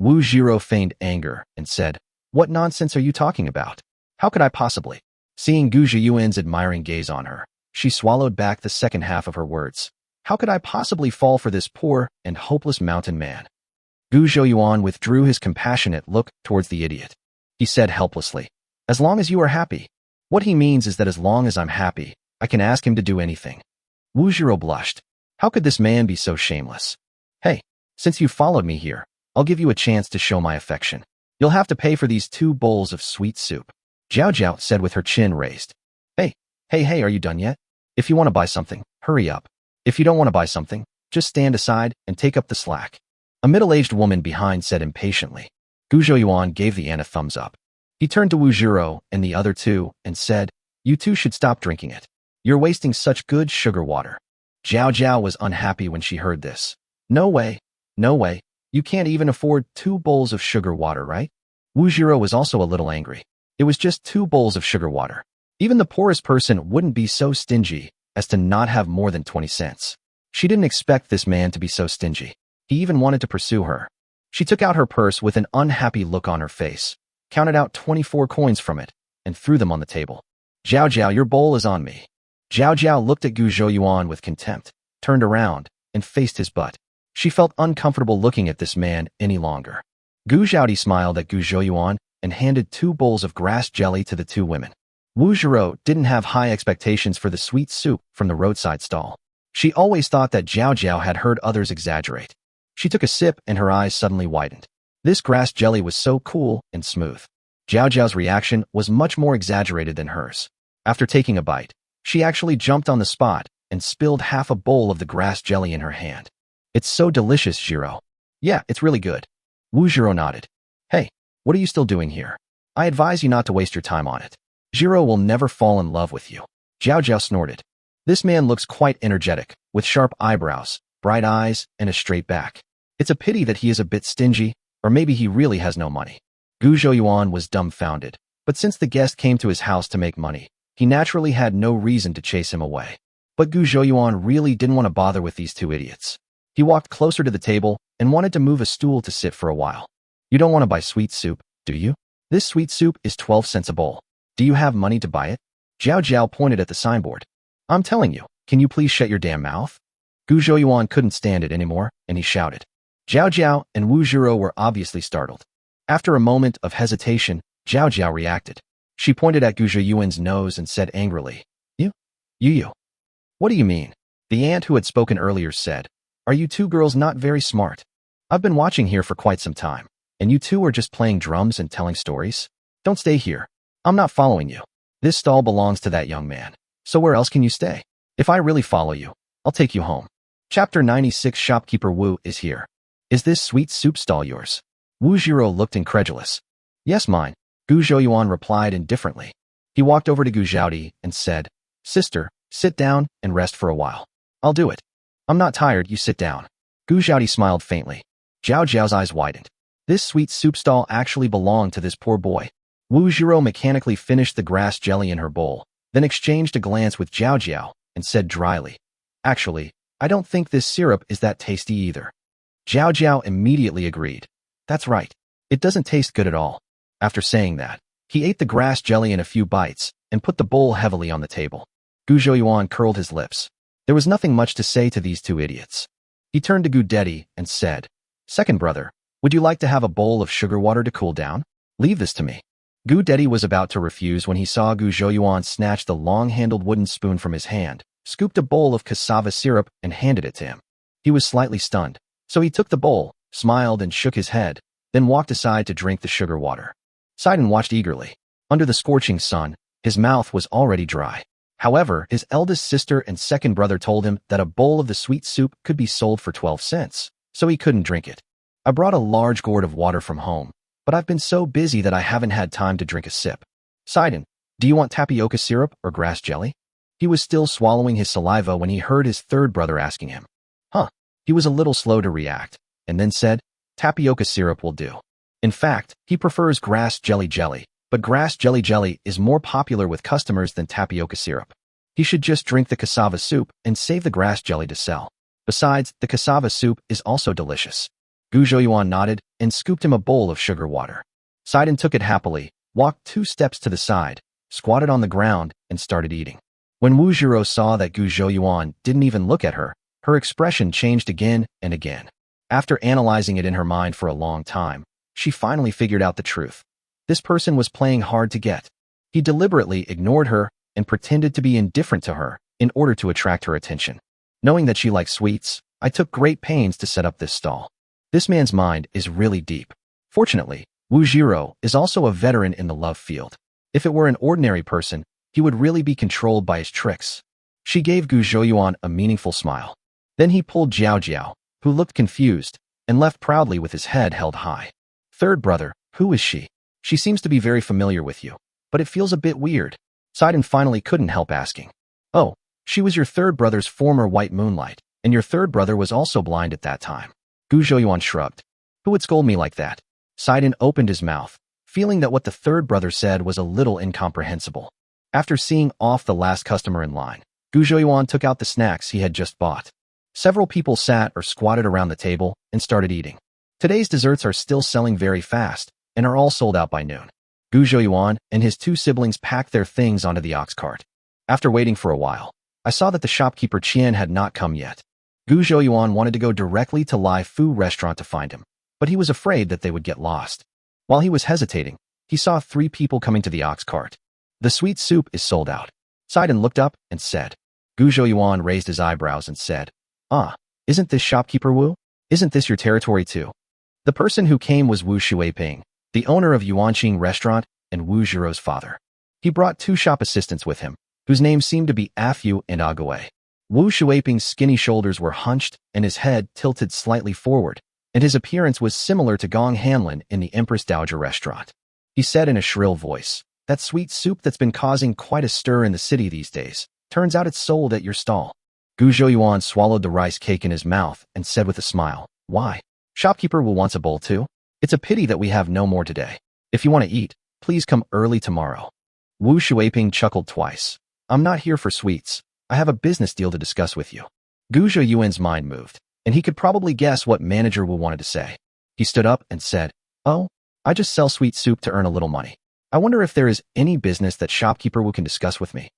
Wu Jiro feigned anger and said, What nonsense are you talking about? How could I possibly? Seeing Gu Zhouyuan's admiring gaze on her, she swallowed back the second half of her words. How could I possibly fall for this poor and hopeless mountain man? Gu Zhouyuan withdrew his compassionate look towards the idiot. He said helplessly, As long as you are happy. What he means is that as long as I'm happy, I can ask him to do anything. Wu Jiro blushed. How could this man be so shameless? Hey, since you followed me here, I'll give you a chance to show my affection. You'll have to pay for these 2 bowls of sweet soup. Jiao Jiao said with her chin raised. Hey, are you done yet? If you want to buy something, hurry up. If you don't want to buy something, just stand aside and take up the slack. A middle-aged woman behind said impatiently. Gu Zhouyuan gave the ant a thumbs up. He turned to Wu Jiro and the other two and said, You two should stop drinking it. You're wasting such good sugar water. Jiao Jiao was unhappy when she heard this. No way. You can't even afford 2 bowls of sugar water, right? Wu Jiro was also a little angry. It was just 2 bowls of sugar water. Even the poorest person wouldn't be so stingy as to not have more than 20 cents. She didn't expect this man to be so stingy. He even wanted to pursue her. She took out her purse with an unhappy look on her face, counted out 24 coins from it, and threw them on the table. Jiao Jiao, your bowl is on me. Jiao Jiao looked at Gu Zhouyuan with contempt, turned around, and faced his butt. She felt uncomfortable looking at this man any longer. Gu Zhaodi smiled at Gu Zhouyuan and handed 2 bowls of grass jelly to the 2 women. Wu Jiro didn't have high expectations for the sweet soup from the roadside stall. She always thought that Jiao Jiao had heard others exaggerate. She took a sip and her eyes suddenly widened. This grass jelly was so cool and smooth. Jiao Jiao's reaction was much more exaggerated than hers. After taking a bite, she actually jumped on the spot and spilled half a bowl of the grass jelly in her hand. It's so delicious, Jiro. Yeah, it's really good. Wu Jiro nodded. Hey, what are you still doing here? I advise you not to waste your time on it. Jiro will never fall in love with you. Jiao Jiao snorted. This man looks quite energetic, with sharp eyebrows, bright eyes, and a straight back. It's a pity that he is a bit stingy, or maybe he really has no money. Gu Zhouyuan was dumbfounded, but since the guest came to his house to make money, he naturally had no reason to chase him away. But Gu Zhouyuan really didn't want to bother with these 2 idiots. He walked closer to the table and wanted to move a stool to sit for a while. You don't want to buy sweet soup, do you? This sweet soup is 12 cents a bowl. Do you have money to buy it? Jiao Jiao pointed at the signboard. I'm telling you, can you please shut your damn mouth? Gu Zhouyuan couldn't stand it anymore, and he shouted. Jiao Jiao and Wu Jiro were obviously startled. After a moment of hesitation, Jiao Jiao reacted. She pointed at Gu Zhouyuan's nose and said angrily, You. What do you mean? The ant who had spoken earlier said, Are you 2 girls not very smart? I've been watching here for quite some time, and you 2 are just playing drums and telling stories? Don't stay here. I'm not following you. This stall belongs to that young man. So where else can you stay? If I really follow you, I'll take you home. Chapter 96 Shopkeeper Wu is here. Is this sweet soup stall yours? Wu Jiro looked incredulous. Yes, mine. Gu Zhouyuan replied indifferently. He walked over to Gu Zhaodi and said, Sister, sit down and rest for a while. I'll do it. I'm not tired, you sit down. Gu Zhaodi smiled faintly. Jiao Jiao's eyes widened. This sweet soup stall actually belonged to this poor boy. Wu Jiro mechanically finished the grass jelly in her bowl, then exchanged a glance with Jiao Jiao and said dryly, Actually, I don't think this syrup is that tasty either. Zhao Zhao immediately agreed. That's right. It doesn't taste good at all. After saying that, he ate the grass jelly in a few bites and put the bowl heavily on the table. Gu Zhouyuan curled his lips. There was nothing much to say to these two idiots. He turned to Gu Dedi and said, Second brother, would you like to have a bowl of sugar water to cool down? Leave this to me. Gu Dedi was about to refuse when he saw Gu Zhouyuan snatch the long-handled wooden spoon from his hand, scooped a bowl of cassava syrup and handed it to him. He was slightly stunned, so he took the bowl, smiled and shook his head, then walked aside to drink the sugar water. Sidon watched eagerly. Under the scorching sun, his mouth was already dry. However, his eldest sister and second brother told him that a bowl of the sweet soup could be sold for 12 cents, so he couldn't drink it. I brought a large gourd of water from home, but I've been so busy that I haven't had time to drink a sip. Sidon, do you want tapioca syrup or grass jelly? He was still swallowing his saliva when he heard his third brother asking him. He was a little slow to react, and then said, tapioca syrup will do. In fact, he prefers grass jelly, but grass jelly is more popular with customers than tapioca syrup. He should just drink the cassava soup and save the grass jelly to sell. Besides, the cassava soup is also delicious. Gu Zhouyuan nodded and scooped him a bowl of sugar water. Sidon took it happily, walked 2 steps to the side, squatted on the ground, and started eating. When Wu Zhiro saw that Gu Zhouyuan didn't even look at her, her expression changed again and again. After analyzing it in her mind for a long time, she finally figured out the truth. This person was playing hard to get. He deliberately ignored her and pretended to be indifferent to her in order to attract her attention. Knowing that she likes sweets, I took great pains to set up this stall. This man's mind is really deep. Fortunately, Wu Zhiro is also a veteran in the love field. If it were an ordinary person, he would really be controlled by his tricks. She gave Gu Zhouyuan a meaningful smile. Then he pulled Jiao Jiao, who looked confused, and left proudly with his head held high. Third brother, who is she? She seems to be very familiar with you, but it feels a bit weird. Sidon finally couldn't help asking. Oh, she was your third brother's former white moonlight, and your third brother was also blind at that time. Gu Zhouyuan shrugged. Who would scold me like that? Sidon opened his mouth, feeling that what the third brother said was a little incomprehensible. After seeing off the last customer in line, Gu Zhouyuan took out the snacks he had just bought. Several people sat or squatted around the table and started eating. Today's desserts are still selling very fast and are all sold out by noon. Gu Zhouyuan and his 2 siblings packed their things onto the ox cart. After waiting for a while, I saw that the shopkeeper Qian had not come yet. Gu Zhouyuan wanted to go directly to Lai Fu restaurant to find him, but he was afraid that they would get lost. While he was hesitating, he saw 3 people coming to the ox cart. The sweet soup is sold out. Sidon looked up and said. Gu Zhouyuan raised his eyebrows and said, isn't this shopkeeper Wu? Isn't this your territory too? The person who came was Wu Shuiping, the owner of Yuanqing restaurant and Wu Zhiro's father. He brought 2 shop assistants with him, whose names seemed to be Afu and Agawei. Wu Shuiping's skinny shoulders were hunched and his head tilted slightly forward, and his appearance was similar to Gong Hanlin in the Empress Dowager restaurant. He said in a shrill voice, that sweet soup that's been causing quite a stir in the city these days, turns out it's sold at your stall. Gu Zhouyuan swallowed the rice cake in his mouth and said with a smile, why? Shopkeeper will want a bowl too? It's a pity that we have no more today. If you want to eat, please come early tomorrow. Wu Shuiping chuckled twice. I'm not here for sweets. I have a business deal to discuss with you. Gu Zhouyuan's mind moved, and he could probably guess what manager Wu wanted to say. He stood up and said, oh, I just sell sweet soup to earn a little money. I wonder if there is any business that shopkeeper Wu can discuss with me.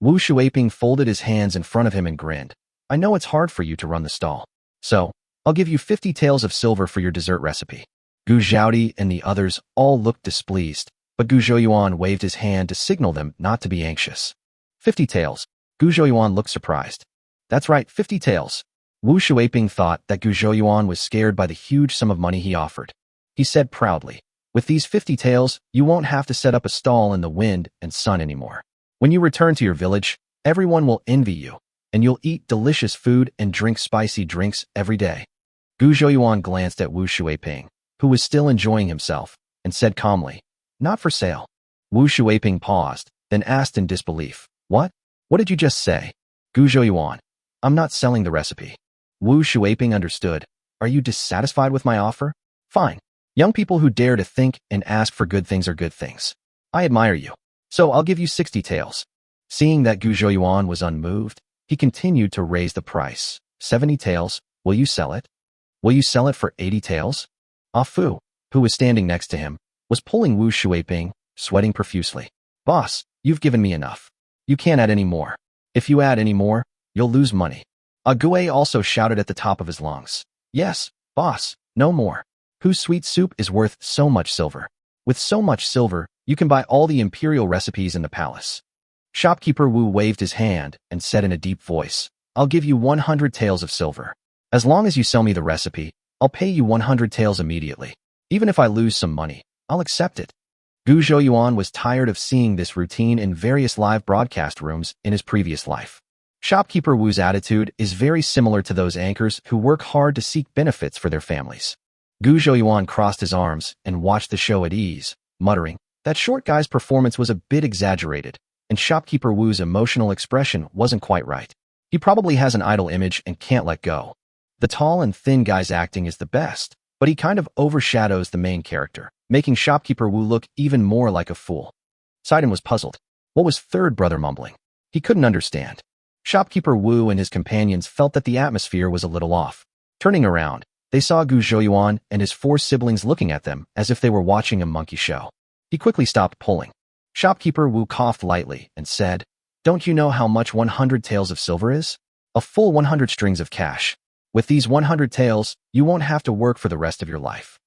Wu Shuiping folded his hands in front of him and grinned. I know it's hard for you to run the stall. So, I'll give you 50 taels of silver for your dessert recipe. Gu Zhaodi and the others all looked displeased, but Gu Zhouyuan waved his hand to signal them not to be anxious. 50 taels. Gu Zhouyuan looked surprised. That's right, 50 taels. Wu Shuiping thought that Gu Zhouyuan was scared by the huge sum of money he offered. He said proudly, with these 50 taels, you won't have to set up a stall in the wind and sun anymore. When you return to your village, everyone will envy you, and you'll eat delicious food and drink spicy drinks every day. Gu Zhouyuan glanced at Wu Shuiping, who was still enjoying himself, and said calmly, not for sale. Wu Shuiping paused, then asked in disbelief, what? What did you just say? Gu Zhouyuan, I'm not selling the recipe. Wu Shuiping understood. Are you dissatisfied with my offer? Fine. Young people who dare to think and ask for good things are good things. I admire you. So I'll give you 60 taels. Seeing that Gu Zhouyuan was unmoved, he continued to raise the price. 70 taels, will you sell it? Will you sell it for 80 taels? Ah Fu, who was standing next to him, was pulling Wu Shuiping, sweating profusely. Boss, you've given me enough. You can't add any more. If you add any more, you'll lose money. Ague also shouted at the top of his lungs. Yes, boss, no more. Whose sweet soup is worth so much silver? With so much silver, you can buy all the imperial recipes in the palace. Shopkeeper Wu waved his hand and said in a deep voice, I'll give you 100 taels of silver. As long as you sell me the recipe, I'll pay you 100 taels immediately. Even if I lose some money, I'll accept it. Gu Zhouyuan was tired of seeing this routine in various live broadcast rooms in his previous life. Shopkeeper Wu's attitude is very similar to those anchors who work hard to seek benefits for their families. Gu Zhouyuan crossed his arms and watched the show at ease, muttering, that short guy's performance was a bit exaggerated, and Shopkeeper Wu's emotional expression wasn't quite right. He probably has an idol image and can't let go. The tall and thin guy's acting is the best, but he kind of overshadows the main character, making Shopkeeper Wu look even more like a fool. Sidon was puzzled. What was third brother mumbling? He couldn't understand. Shopkeeper Wu and his companions felt that the atmosphere was a little off. Turning around, they saw Gu Zhouyuan and his 4 siblings looking at them as if they were watching a monkey show. He quickly stopped pulling. Shopkeeper Wu coughed lightly and said, Don't you know how much 100 taels of silver is? A full 100 strings of cash. With these 100 taels, you won't have to work for the rest of your life.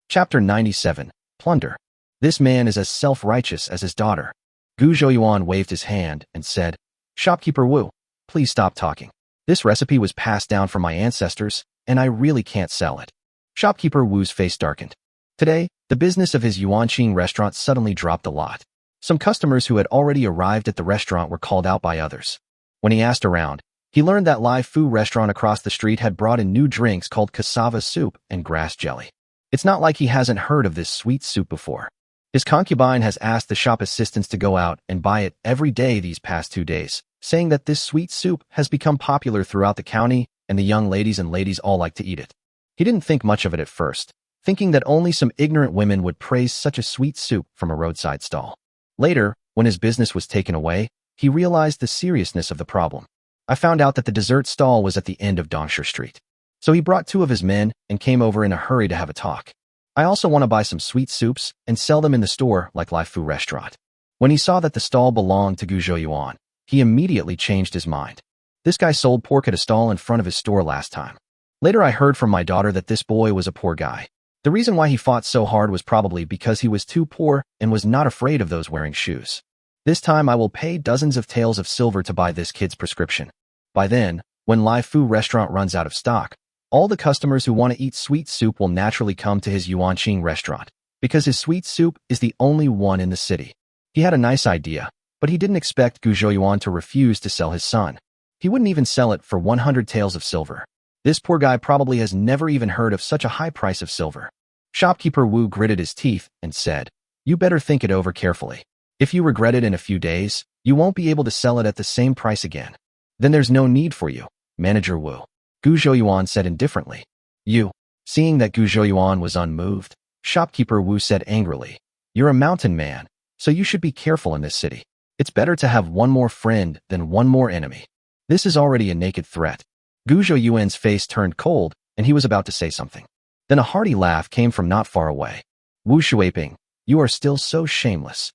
Chapter 97, Plunder. This man is as self-righteous as his daughter. Gu Zhouyuan waved his hand and said, Shopkeeper Wu, please stop talking. This recipe was passed down from my ancestors, and I really can't sell it. Shopkeeper Wu's face darkened. Today, the business of his Yuanqing restaurant suddenly dropped a lot. Some customers who had already arrived at the restaurant were called out by others. When he asked around, he learned that Lai Fu restaurant across the street had brought in new drinks called cassava soup and grass jelly. It's not like he hasn't heard of this sweet soup before. His concubine has asked the shop assistants to go out and buy it every day these past 2 days, saying that this sweet soup has become popular throughout the county and the young ladies and ladies all like to eat it. He didn't think much of it at first, thinking that only some ignorant women would praise such a sweet soup from a roadside stall. Later, when his business was taken away, he realized the seriousness of the problem. I found out that the dessert stall was at the end of Dongsher Street. So he brought 2 of his men and came over in a hurry to have a talk. I also want to buy some sweet soups and sell them in the store like Lai Fu restaurant. When he saw that the stall belonged to Gu Zhouyuan, he immediately changed his mind. This guy sold pork at a stall in front of his store last time. Later I heard from my daughter that this boy was a poor guy. The reason why he fought so hard was probably because he was too poor and was not afraid of those wearing shoes. This time I will pay dozens of taels of silver to buy this kid's prescription. By then, when Lai Fu restaurant runs out of stock, all the customers who want to eat sweet soup will naturally come to his Yuanqing restaurant, because his sweet soup is the only one in the city. He had a nice idea, but he didn't expect Gu Zhouyuan to refuse to sell his son. He wouldn't even sell it for 100 taels of silver. This poor guy probably has never even heard of such a high price of silver. Shopkeeper Wu gritted his teeth and said, You better think it over carefully. If you regret it in a few days, you won't be able to sell it at the same price again. Then there's no need for you, Manager Wu. Gu Zhouyuan said indifferently. You. Seeing that Gu Zhouyuan was unmoved, Shopkeeper Wu said angrily, You're a mountain man, so you should be careful in this city. It's better to have one more friend than one more enemy. This is already a naked threat. Gu Zhouyuan's face turned cold, and he was about to say something. Then a hearty laugh came from not far away. Wu Shuiping, you are still so shameless.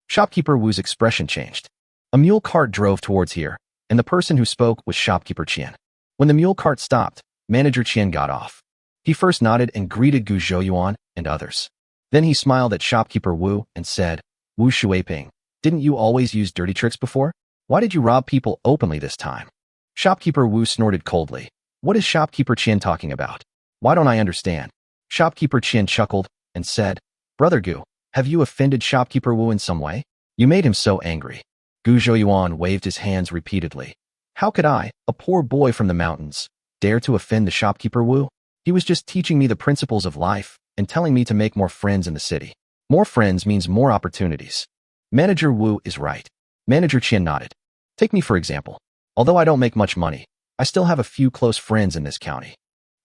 Shopkeeper Wu's expression changed. A mule cart drove towards here, and the person who spoke was Shopkeeper Qian. When the mule cart stopped, Manager Qian got off. He first nodded and greeted Gu Zhouyuan and others. Then he smiled at Shopkeeper Wu and said, Wu Shuiping, didn't you always use dirty tricks before? Why did you rob people openly this time? Shopkeeper Wu snorted coldly. What is Shopkeeper Qian talking about? Why don't I understand? Shopkeeper Qian chuckled and said, Brother Gu, have you offended Shopkeeper Wu in some way? You made him so angry. Gu Zhouyuan waved his hands repeatedly. How could I, a poor boy from the mountains, dare to offend the Shopkeeper Wu? He was just teaching me the principles of life and telling me to make more friends in the city. More friends means more opportunities. Manager Wu is right. Manager Qian nodded. Take me for example. Although I don't make much money, I still have a few close friends in this county.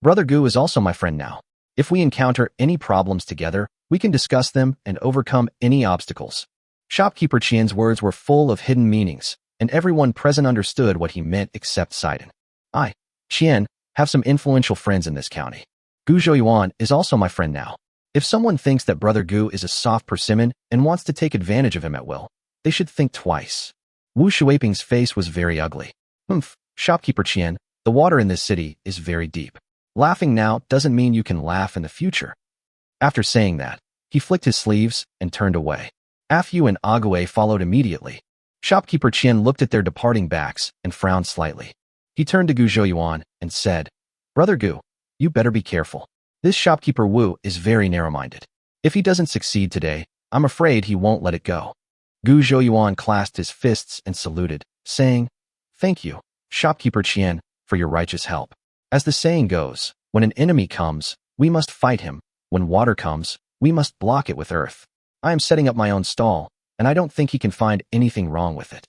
Brother Gu is also my friend now. If we encounter any problems together, we can discuss them and overcome any obstacles. Shopkeeper Qian's words were full of hidden meanings, and everyone present understood what he meant except Sidon. Qian, have some influential friends in this county. Gu Zhouyuan is also my friend now. If someone thinks that Brother Gu is a soft persimmon and wants to take advantage of him at will, they should think twice. Wu Shuiping's face was very ugly. Shopkeeper Qian, the water in this city is very deep. Laughing now doesn't mean you can laugh in the future. After saying that, he flicked his sleeves and turned away. Afu and Ague followed immediately. Shopkeeper Qian looked at their departing backs and frowned slightly. He turned to Gu Zhouyuan and said, Brother Gu, you better be careful. This shopkeeper Wu is very narrow-minded. If he doesn't succeed today, I'm afraid he won't let it go. Gu Zhouyuan clasped his fists and saluted, saying, Thank you, Shopkeeper Qian, for your righteous help. As the saying goes, when an enemy comes, we must fight him. When water comes, we must block it with earth. I am setting up my own stall, and I don't think he can find anything wrong with it.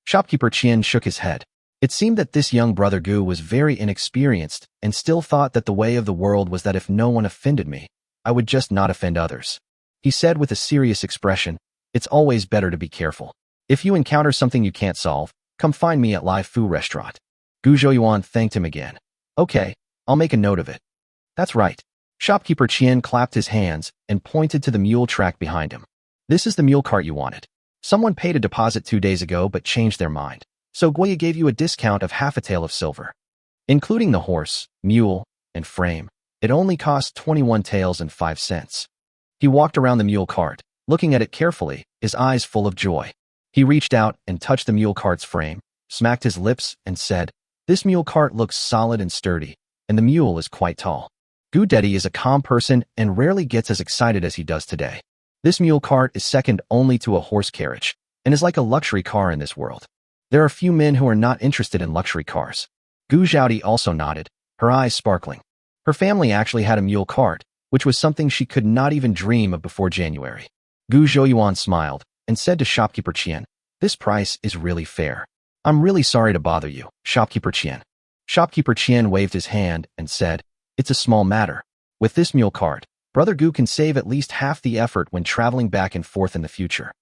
Shopkeeper Qian shook his head. It seemed that this young Brother Gu was very inexperienced and still thought that the way of the world was that if no one offended me, I would just not offend others. He said with a serious expression, It's always better to be careful. If you encounter something you can't solve, come find me at Lai Fu Restaurant. Gu Zhouyuan thanked him again. Okay, I'll make a note of it. That's right. Shopkeeper Qian clapped his hands and pointed to the mule track behind him. This is the mule cart you wanted. Someone paid a deposit 2 days ago but changed their mind. So Guoya gave you a discount of half a tael of silver. Including the horse, mule, and frame, it only cost 21 taels and 5 cents. He walked around the mule cart, looking at it carefully, his eyes full of joy. He reached out and touched the mule cart's frame, smacked his lips, and said, This mule cart looks solid and sturdy, and the mule is quite tall. Gu Dedi is a calm person and rarely gets as excited as he does today. This mule cart is second only to a horse carriage, and is like a luxury car in this world. There are few men who are not interested in luxury cars. Gu Zhaodi also nodded, her eyes sparkling. Her family actually had a mule cart, which was something she could not even dream of before January. Gu Zhouyuan smiled and said to Shopkeeper Qian, This price is really fair. I'm really sorry to bother you, Shopkeeper Qian. Shopkeeper Qian waved his hand and said, It's a small matter. With this mule cart, Brother Gu can save at least half the effort when traveling back and forth in the future.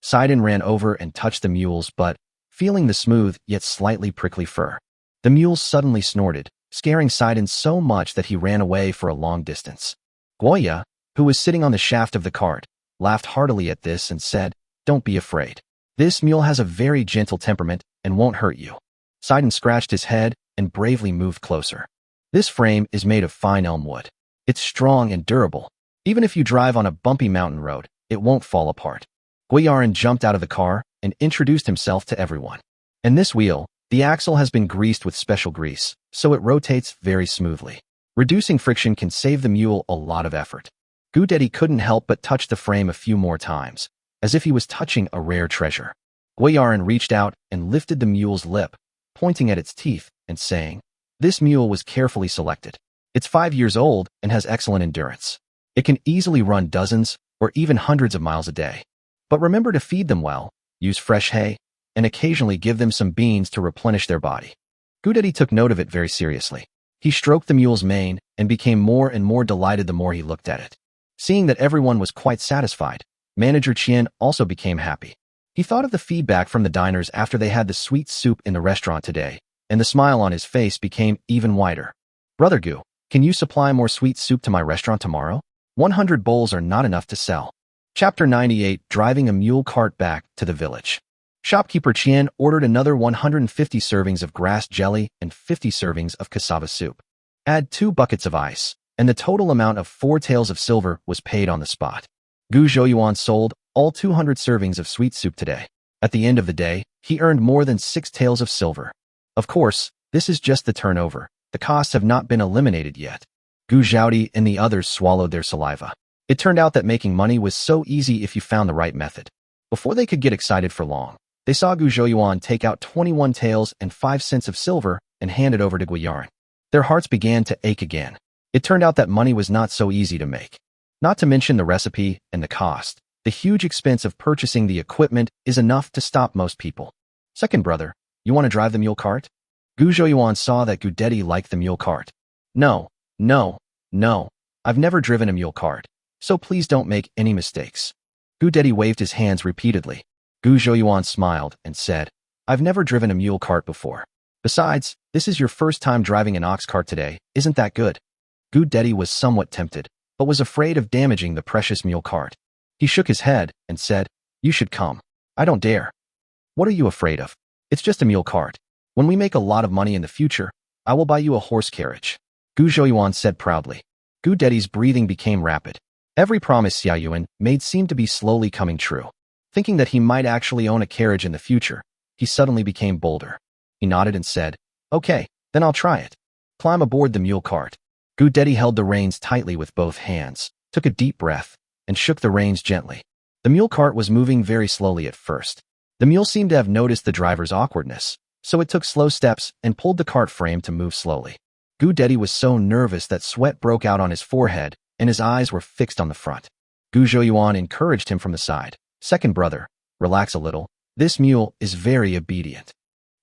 Sidon ran over and touched the mule's butt, feeling the smooth yet slightly prickly fur. The mule suddenly snorted, scaring Sidon so much that he ran away for a long distance. Guoya, who was sitting on the shaft of the cart, laughed heartily at this and said, Don't be afraid. This mule has a very gentle temperament and won't hurt you. Sidon scratched his head and bravely moved closer. This frame is made of fine elm wood. It's strong and durable. Even if you drive on a bumpy mountain road, it won't fall apart. Guiyarin jumped out of the car and introduced himself to everyone. And this wheel, the axle has been greased with special grease, so it rotates very smoothly. Reducing friction can save the mule a lot of effort. Gu Dedi couldn't help but touch the frame a few more times, as if he was touching a rare treasure. Guiyarin reached out and lifted the mule's lip, pointing at its teeth and saying, This mule was carefully selected. It's 5 years old and has excellent endurance. It can easily run dozens or even hundreds of miles a day. But remember to feed them well, use fresh hay, and occasionally give them some beans to replenish their body. Gu Dedi took note of it very seriously. He stroked the mule's mane and became more and more delighted the more he looked at it. Seeing that everyone was quite satisfied, Manager Qian also became happy. He thought of the feedback from the diners after they had the sweet soup in the restaurant today, and the smile on his face became even wider. Brother Gu, can you supply more sweet soup to my restaurant tomorrow? 100 bowls are not enough to sell. Chapter 98, Driving a Mule Cart Back to the Village. Shopkeeper Qian ordered another 150 servings of grass jelly and 50 servings of cassava soup. Add 2 buckets of ice, and the total amount of 4 taels of silver was paid on the spot. Gu Zhouyuan sold all 200 servings of sweet soup today. At the end of the day, he earned more than 6 taels of silver. Of course, this is just the turnover. The costs have not been eliminated yet. Gu Zhaodi and the others swallowed their saliva. It turned out that making money was so easy if you found the right method. Before they could get excited for long, they saw Gu Zhouyuan take out 21 taels and 5 cents of silver and hand it over to Guiyarin. Their hearts began to ache again. It turned out that money was not so easy to make. Not to mention the recipe and the cost. The huge expense of purchasing the equipment is enough to stop most people. Second brother, you want to drive the mule cart? Gu Zhouyuan saw that Gu Dedi liked the mule cart. No. I've never driven a mule cart, so please don't make any mistakes. Gu Dedi waved his hands repeatedly. Gu Zhouyuan smiled and said, I've never driven a mule cart before. Besides, This is your first time driving an ox cart today, isn't that good? Gu Dedi was somewhat tempted, but was afraid of damaging the precious mule cart. He shook his head and said, "You should come." "I don't dare." "What are you afraid of? It's just a mule cart. When we make a lot of money in the future, I will buy you a horse carriage," Gu Zhouyuan said proudly. Gu Dedi's breathing became rapid. Every promise Xia Yuan made seemed to be slowly coming true. Thinking that he might actually own a carriage in the future, he suddenly became bolder. He nodded and said, "Okay, then I'll try it." "Climb aboard the mule cart." Gu Dedi held the reins tightly with both hands, took a deep breath, and shook the reins gently. The mule cart was moving very slowly at first. The mule seemed to have noticed the driver's awkwardness, so it took slow steps and pulled the cart frame to move slowly. Gu Dedi was so nervous that sweat broke out on his forehead, and his eyes were fixed on the front. Gu Zhouyuan encouraged him from the side. "Second brother, relax a little. This mule is very obedient."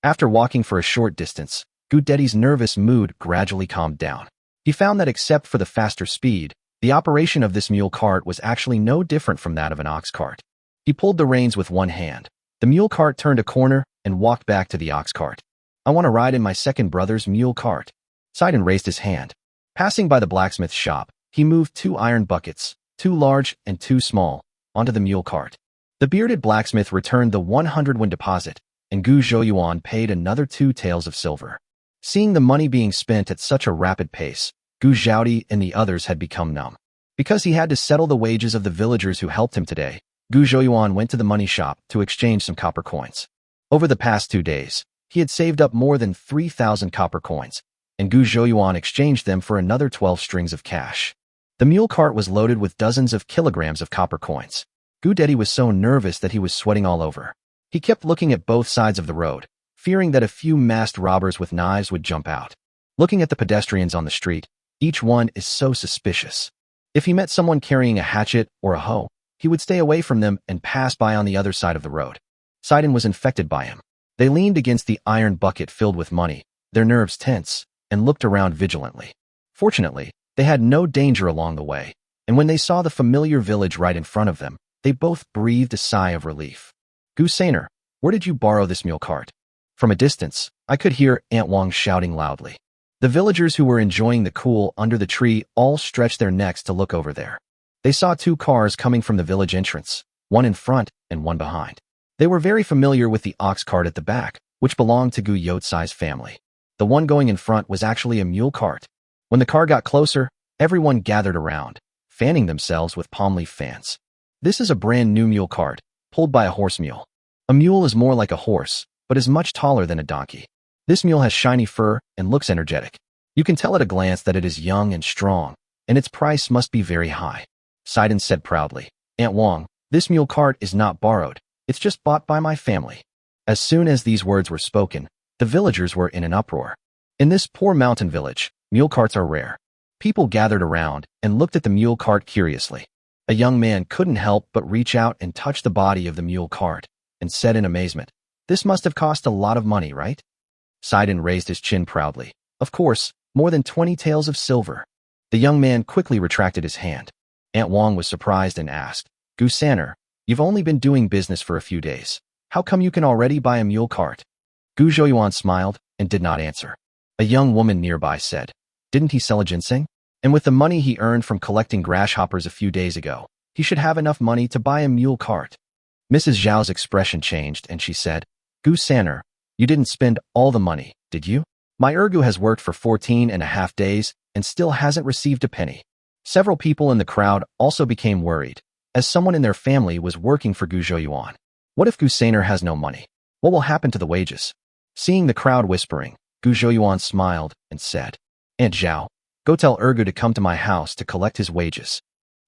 After walking for a short distance, Gu Dedi's nervous mood gradually calmed down. He found that except for the faster speed, the operation of this mule cart was actually no different from that of an ox cart. He pulled the reins with one hand. The mule cart turned a corner and walked back to the ox cart. "I want to ride in my second brother's mule cart." Sidon raised his hand. Passing by the blacksmith shop, he moved 2 iron buckets, 2 large and 2 small, onto the mule cart. The bearded blacksmith returned the 100 won deposit, and Gu Zhouyuan paid another 2 taels of silver. Seeing the money being spent at such a rapid pace, Gu Zhaodi and the others had become numb. Because he had to settle the wages of the villagers who helped him today, Gu Zhouyuan went to the money shop to exchange some copper coins. Over the past 2 days, he had saved up more than 3,000 copper coins, and Gu Zhouyuan exchanged them for another 12 strings of cash. The mule cart was loaded with dozens of kilograms of copper coins. Gu Dedi was so nervous that he was sweating all over. He kept looking at both sides of the road, fearing that a few masked robbers with knives would jump out. Looking at the pedestrians on the street, each one is so suspicious. If he met someone carrying a hatchet or a hoe, he would stay away from them and pass by on the other side of the road. Sidon was infected by him. They leaned against the iron bucket filled with money, their nerves tense, and looked around vigilantly. Fortunately, they had no danger along the way, and when they saw the familiar village right in front of them, they both breathed a sigh of relief. "Gu Sainer, where did you borrow this mule cart?" From a distance, I could hear Aunt Wang shouting loudly. The villagers who were enjoying the cool under the tree all stretched their necks to look over there. They saw 2 cars coming from the village entrance, one in front and one behind. They were very familiar with the ox cart at the back, which belonged to Gu Yotsai's family. The one going in front was actually a mule cart. When the car got closer, everyone gathered around, fanning themselves with palm leaf fans. This is a brand new mule cart, pulled by a horse mule. A mule is more like a horse, but is much taller than a donkey. This mule has shiny fur and looks energetic. You can tell at a glance that it is young and strong, and its price must be very high. Sidon said proudly, "Aunt Wang, this mule cart is not borrowed. It's just bought by my family." As soon as these words were spoken, the villagers were in an uproar. In this poor mountain village, mule carts are rare. People gathered around and looked at the mule cart curiously. A young man couldn't help but reach out and touch the body of the mule cart, and said in amazement, "This must have cost a lot of money, right?" Sidon raised his chin proudly. "Of course, more than 20 taels of silver." The young man quickly retracted his hand. Aunt Wang was surprised and asked, "Gu Saner, you've only been doing business for a few days. How come you can already buy a mule cart?" Gu Zhouyuan smiled and did not answer. A young woman nearby said, "Didn't he sell a ginseng? And with the money he earned from collecting grasshoppers a few days ago, he should have enough money to buy a mule cart." Mrs. Zhao's expression changed and she said, "Gu Saner, you didn't spend all the money, did you? My Ergu has worked for 14.5 days and still hasn't received a penny." Several people in the crowd also became worried, as someone in their family was working for Gu Zhouyuan. What if Gu Saner has no money? What will happen to the wages? Seeing the crowd whispering, Gu Zhouyuan smiled and said, "Aunt Zhao, go tell Ergu to come to my house to collect his wages.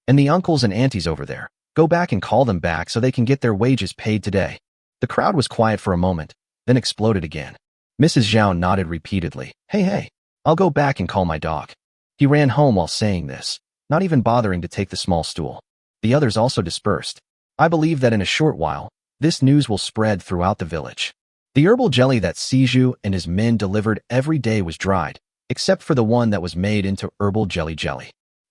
And the uncles and aunties over there, go back and call them back so they can get their wages paid today." The crowd was quiet for a moment, then exploded again. Mrs. Zhao nodded repeatedly. Hey, I'll go back and call my dog." He ran home while saying this, not even bothering to take the small stool. The others also dispersed. I believe that in a short while, this news will spread throughout the village. The herbal jelly that Siju and his men delivered every day was dried, except for the one that was made into herbal jelly.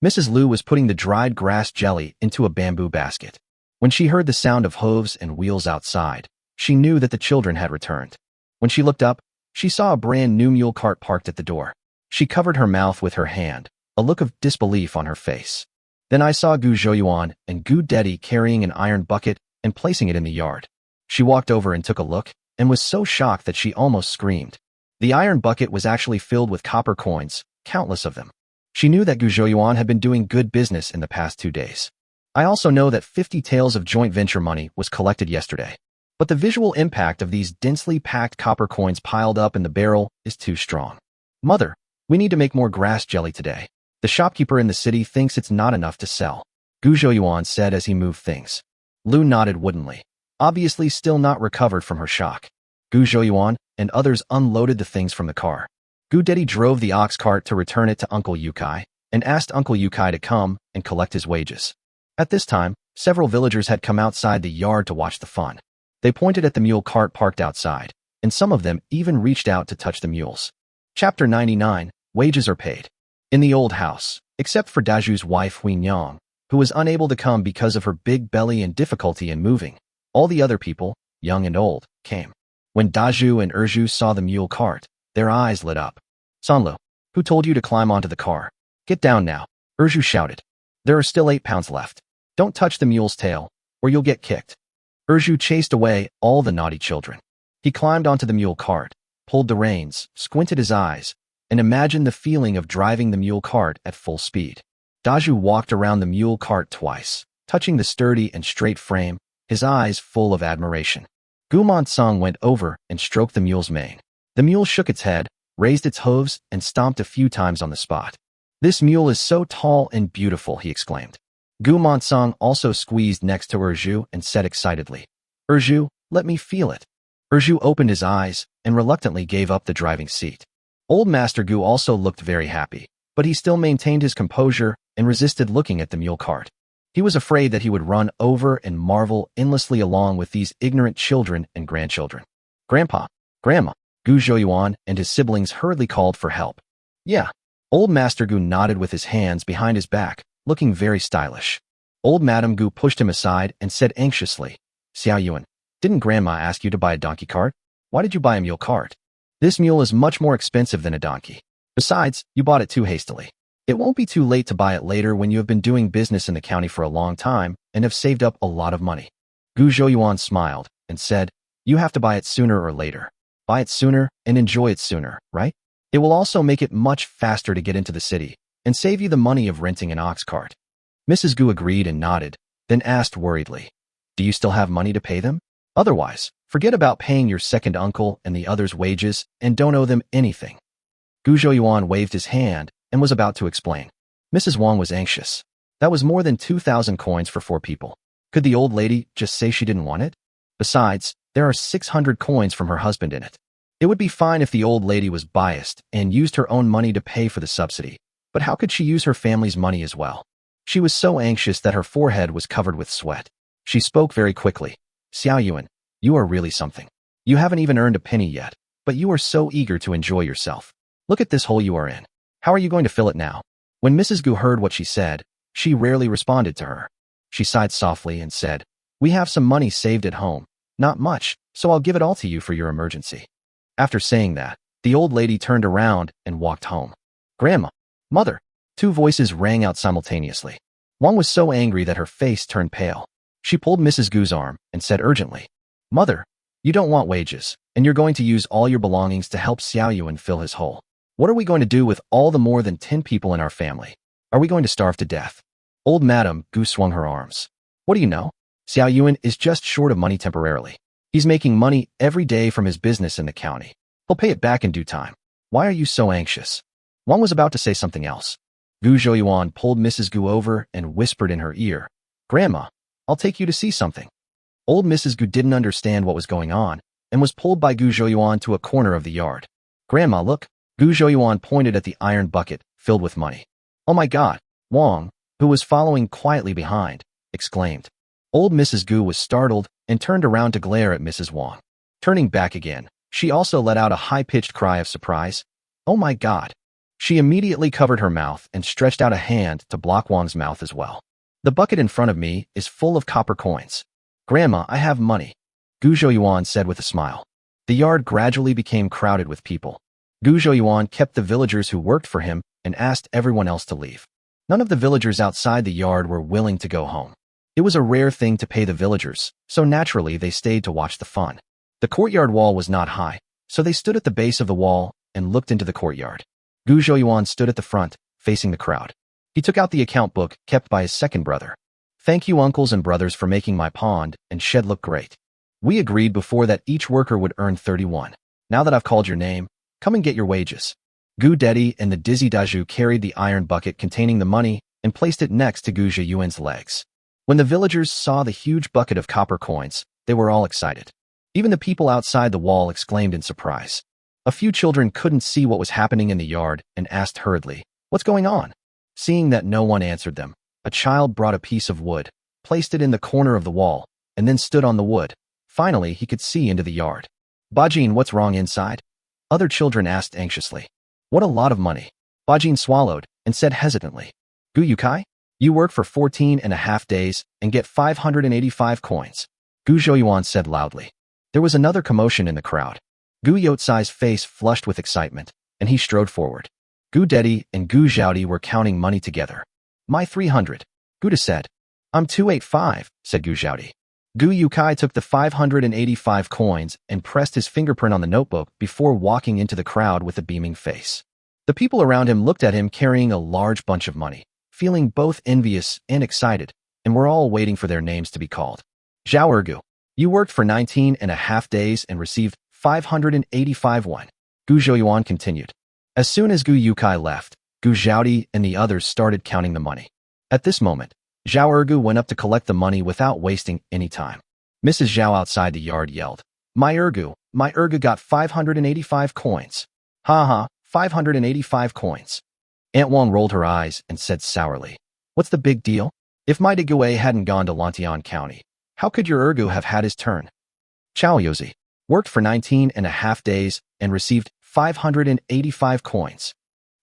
Mrs. Liu was putting the dried grass jelly into a bamboo basket. When she heard the sound of hooves and wheels outside, she knew that the children had returned. When she looked up, She saw a brand new mule cart parked at the door. She covered her mouth with her hand, a look of disbelief on her face. Then I saw Gu Zhouyuan and Gu Dedi carrying an iron bucket and placing it in the yard. She walked over and took a look, and was so shocked that she almost screamed. The iron bucket was actually filled with copper coins, countless of them. She knew that Gu Zhouyuan had been doing good business in the past 2 days. I also know that 50 taels of joint venture money was collected yesterday. But the visual impact of these densely packed copper coins piled up in the barrel is too strong. Mother, we need to make more grass jelly today. The shopkeeper in the city thinks it's not enough to sell, Gu Zhouyuan said as he moved things. Lu nodded woodenly, obviously still not recovered from her shock. Gu Zhouyuan and others unloaded the things from the car. Gu Dedi drove the ox cart to return it to Uncle Yukai and asked Uncle Yukai to come and collect his wages. At this time, several villagers had come outside the yard to watch the fun. They pointed at the mule cart parked outside, and some of them even reached out to touch the mules. Chapter 99, Wages are paid. In the old house, except for Daju's wife Huinyang, who was unable to come because of her big belly and difficulty in moving, all the other people, young and old, came. When Daju and Erju saw the mule cart, their eyes lit up. Sanlu, who told you to climb onto the car? Get down now, Erju shouted. There are still 8 pounds left. Don't touch the mule's tail, or you'll get kicked. Erju chased away all the naughty children. He climbed onto the mule cart, pulled the reins, squinted his eyes, and imagined the feeling of driving the mule cart at full speed. Daju walked around the mule cart twice, touching the sturdy and straight frame, his eyes full of admiration. Gu Monsong went over and stroked the mule's mane. The mule shook its head, raised its hooves, and stomped a few times on the spot. This mule is so tall and beautiful, he exclaimed. Gu Monsong also squeezed next to Erju and said excitedly, Erju, let me feel it. Erju opened his eyes and reluctantly gave up the driving seat. Old Master Gu also looked very happy, but he still maintained his composure and resisted looking at the mule cart. He was afraid that he would run over and marvel endlessly along with these ignorant children and grandchildren. Grandpa, Grandma, Gu Zhouyuan and his siblings hurriedly called for help. Yeah. Old Master Gu nodded with his hands behind his back, looking very stylish. Old Madame Gu pushed him aside and said anxiously, Xiao Yuan, didn't Grandma ask you to buy a donkey cart? Why did you buy a mule cart? This mule is much more expensive than a donkey. Besides, you bought it too hastily. It won't be too late to buy it later when you have been doing business in the county for a long time and have saved up a lot of money. Gu Zhouyuan smiled and said, you have to buy it sooner or later. Buy it sooner and enjoy it sooner, right? It will also make it much faster to get into the city and save you the money of renting an ox cart. Mrs. Gu agreed and nodded, then asked worriedly, do you still have money to pay them? Otherwise, forget about paying your second uncle and the others' wages and don't owe them anything. Gu Zhouyuan waved his hand and was about to explain. Mrs. Wang was anxious. That was more than 2,000 coins for 4 people. Could the old lady just say she didn't want it? Besides, there are 600 coins from her husband in it. It would be fine if the old lady was biased and used her own money to pay for the subsidy, but how could she use her family's money as well? She was so anxious that her forehead was covered with sweat. She spoke very quickly. Xiao Yuan, you are really something. You haven't even earned a penny yet, but you are so eager to enjoy yourself. Look at this hole you are in. How are you going to fill it now? When Mrs. Gu heard what she said, she rarely responded to her. She sighed softly and said, we have some money saved at home. Not much, so I'll give it all to you for your emergency. After saying that, the old lady turned around and walked home. Grandma, Mother, 2 voices rang out simultaneously. Wang was so angry that her face turned pale. She pulled Mrs. Gu's arm and said urgently, Mother, you don't want wages, and you're going to use all your belongings to help Xiao Yuan fill his hole. What are we going to do with all the more than 10 people in our family? Are we going to starve to death? Old Madame Gu swung her arms. What do you know? Xiao Yuan is just short of money temporarily. He's making money every day from his business in the county. He'll pay it back in due time. Why are you so anxious? Wang was about to say something else. Gu Zhouyuan pulled Mrs. Gu over and whispered in her ear, Grandma, I'll take you to see something. Old Mrs. Gu didn't understand what was going on and was pulled by Gu Zhouyuan to a corner of the yard. Grandma, look. Gu Zhouyuan pointed at the iron bucket filled with money. Oh my God, Wang, who was following quietly behind, exclaimed. Old Mrs. Gu was startled and turned around to glare at Mrs. Wang. Turning back again, she also let out a high-pitched cry of surprise. Oh my God. She immediately covered her mouth and stretched out a hand to block Wang's mouth as well. The bucket in front of me is full of copper coins. Grandma, I have money, Gu Zhouyuan said with a smile. The yard gradually became crowded with people. Gu Zhouyuan kept the villagers who worked for him and asked everyone else to leave. None of the villagers outside the yard were willing to go home. It was a rare thing to pay the villagers, so naturally they stayed to watch the fun. The courtyard wall was not high, so they stood at the base of the wall and looked into the courtyard. Gu Zhouyuan stood at the front, facing the crowd. He took out the account book kept by his second brother. Thank you, uncles and brothers, for making my pond and shed look great. We agreed before that each worker would earn 31. Now that I've called your name, come and get your wages. Gu Dedi and the Dizzy Daju carried the iron bucket containing the money and placed it next to Gu Zhiyuan's legs. When the villagers saw the huge bucket of copper coins, they were all excited. Even the people outside the wall exclaimed in surprise. A few children couldn't see what was happening in the yard and asked hurriedly, "What's going on?" Seeing that no one answered them, a child brought a piece of wood, placed it in the corner of the wall, and then stood on the wood. Finally, he could see into the yard. Bajin, what's wrong inside? Other children asked anxiously. What a lot of money. Bajin swallowed and said hesitantly, Gu Yukai, you work for 14.5 days and get 585 coins. Gu Zhouyuan said loudly. There was another commotion in the crowd. Gu Yotsai's face flushed with excitement, and he strode forward. Gu Dedi and Gu Zhaodi were counting money together. My 300. Guda said. I'm 285, said Gu Zhaodi. Gu Yukai took the 585 coins and pressed his fingerprint on the notebook before walking into the crowd with a beaming face. The people around him looked at him carrying a large bunch of money, feeling both envious and excited, and were all waiting for their names to be called. Zhao Ergu, you worked for 19.5 days and received 585 won. Gu Zhouyuan continued. As soon as Gu Yukai left, Gu Zhaodi and the others started counting the money. At this moment, Zhao Ergu went up to collect the money without wasting any time. Mrs. Zhao outside the yard yelled, my Ergu got 585 coins. Ha ha, 585 coins. Aunt Wang rolled her eyes and said sourly, what's the big deal? If my Deguay hadn't gone to Lantian County, how could your Ergu have had his turn? Chao Yozi worked for 19.5 days and received 585 coins.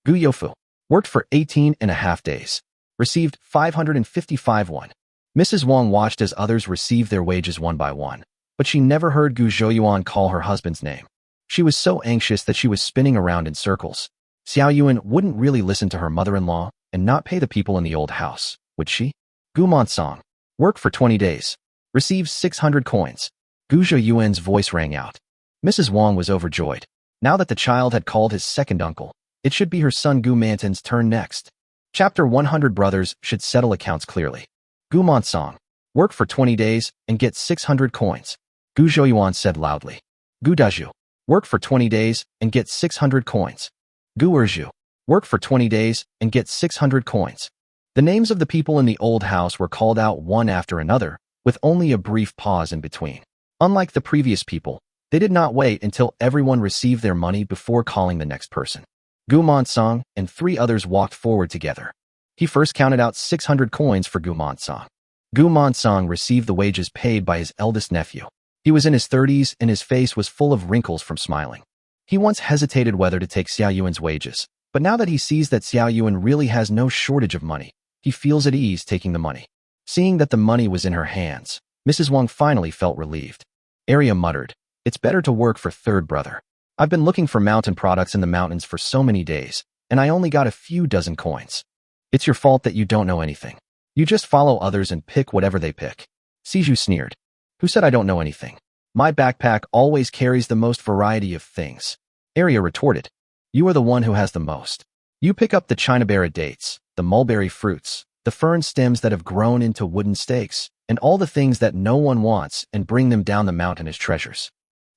Gu Yofu worked for 18.5 days, received 555 won. Mrs. Wang watched as others received their wages one by one, but she never heard Gu Zhouyuan call her husband's name. She was so anxious that she was spinning around in circles. Xiao Yuan wouldn't really listen to her mother-in-law and not pay the people in the old house, would she? Gu Monsong worked for 20 days, received 600 coins. Gu Zhouyuan's voice rang out. Mrs. Wang was overjoyed. Now that the child had called his second uncle, it should be her son Gu Manton's turn next. Chapter 100 Brothers should settle accounts clearly. Gu Monsong work for 20 days and get 600 coins. Gu Zhouyuan said loudly. Gu Daju work for 20 days and get 600 coins. Gu Erju work for 20 days and get 600 coins. The names of the people in the old house were called out one after another, with only a brief pause in between. Unlike the previous people, they did not wait until everyone received their money before calling the next person. Gu Monsong and 3 others walked forward together. He first counted out 600 coins for Gu Monsong. Gu Monsong received the wages paid by his eldest nephew. He was in his 30s and his face was full of wrinkles from smiling. He once hesitated whether to take Xiao Yuan's wages, but now that he sees that Xiao Yuan really has no shortage of money, he feels at ease taking the money. Seeing that the money was in her hands, Mrs. Wang finally felt relieved. Arya muttered, it's better to work for third brother. I've been looking for mountain products in the mountains for so many days, and I only got a few dozen coins. It's your fault that you don't know anything. You just follow others and pick whatever they pick. Siju sneered. Who said I don't know anything? My backpack always carries the most variety of things. Arya retorted. You are the one who has the most. You pick up the Chinaberry dates, the mulberry fruits, the fern stems that have grown into wooden stakes, and all the things that no one wants and bring them down the mountain as treasures.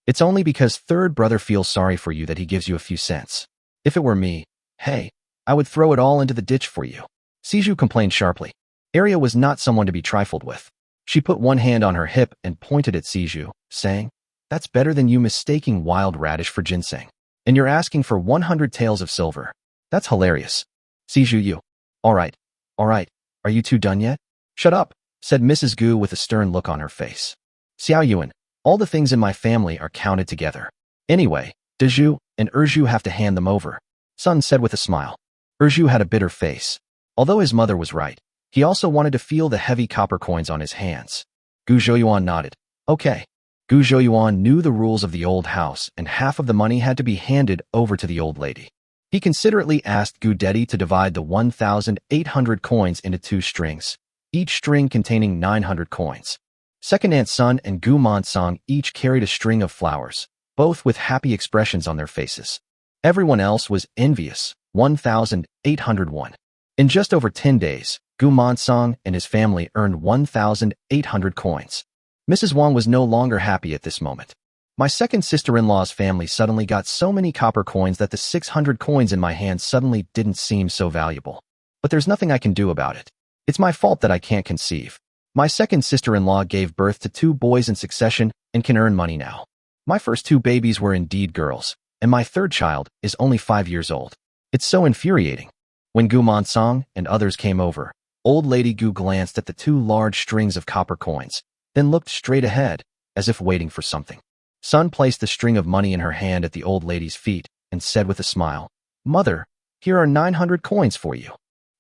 It's only because third brother feels sorry for you that he gives you a few cents. If it were me, hey, I would throw it all into the ditch for you. Siju complained sharply. Arya was not someone to be trifled with. She put one hand on her hip and pointed at Siju, saying, that's better than you mistaking wild radish for ginseng. And you're asking for 100 taels of silver. That's hilarious. Siju, you. All right. Are you two done yet? Shut up, said Mrs. Gu with a stern look on her face. Xiao Yuan, all the things in my family are counted together. Anyway, Daju and Erju have to hand them over, Sun said with a smile. Erju had a bitter face. Although his mother was right, he also wanted to feel the heavy copper coins on his hands. Gu Zhouyuan nodded. Okay. Gu Zhouyuan knew the rules of the old house, and half of the money had to be handed over to the old lady. He considerately asked Gu Dedi to divide the 1,800 coins into 2 strings, each string containing 900 coins. Second Aunt Sun and Gu Monsong each carried a string of flowers, both with happy expressions on their faces. Everyone else was envious. 1,801. In just over 10 days, Gu Monsong and his family earned 1,800 coins. Mrs. Wang was no longer happy at this moment. My second sister-in-law's family suddenly got so many copper coins that the 600 coins in my hand suddenly didn't seem so valuable. But there's nothing I can do about it. It's my fault that I can't conceive. My second sister-in-law gave birth to 2 boys in succession and can earn money now. My first 2 babies were indeed girls, and my third child is only 5 years old. It's so infuriating. When Gu Monsong and others came over, old lady Gu glanced at the 2 large strings of copper coins, then looked straight ahead, as if waiting for something. Sun placed the string of money in her hand at the old lady's feet and said with a smile, "Mother, here are 900 coins for you."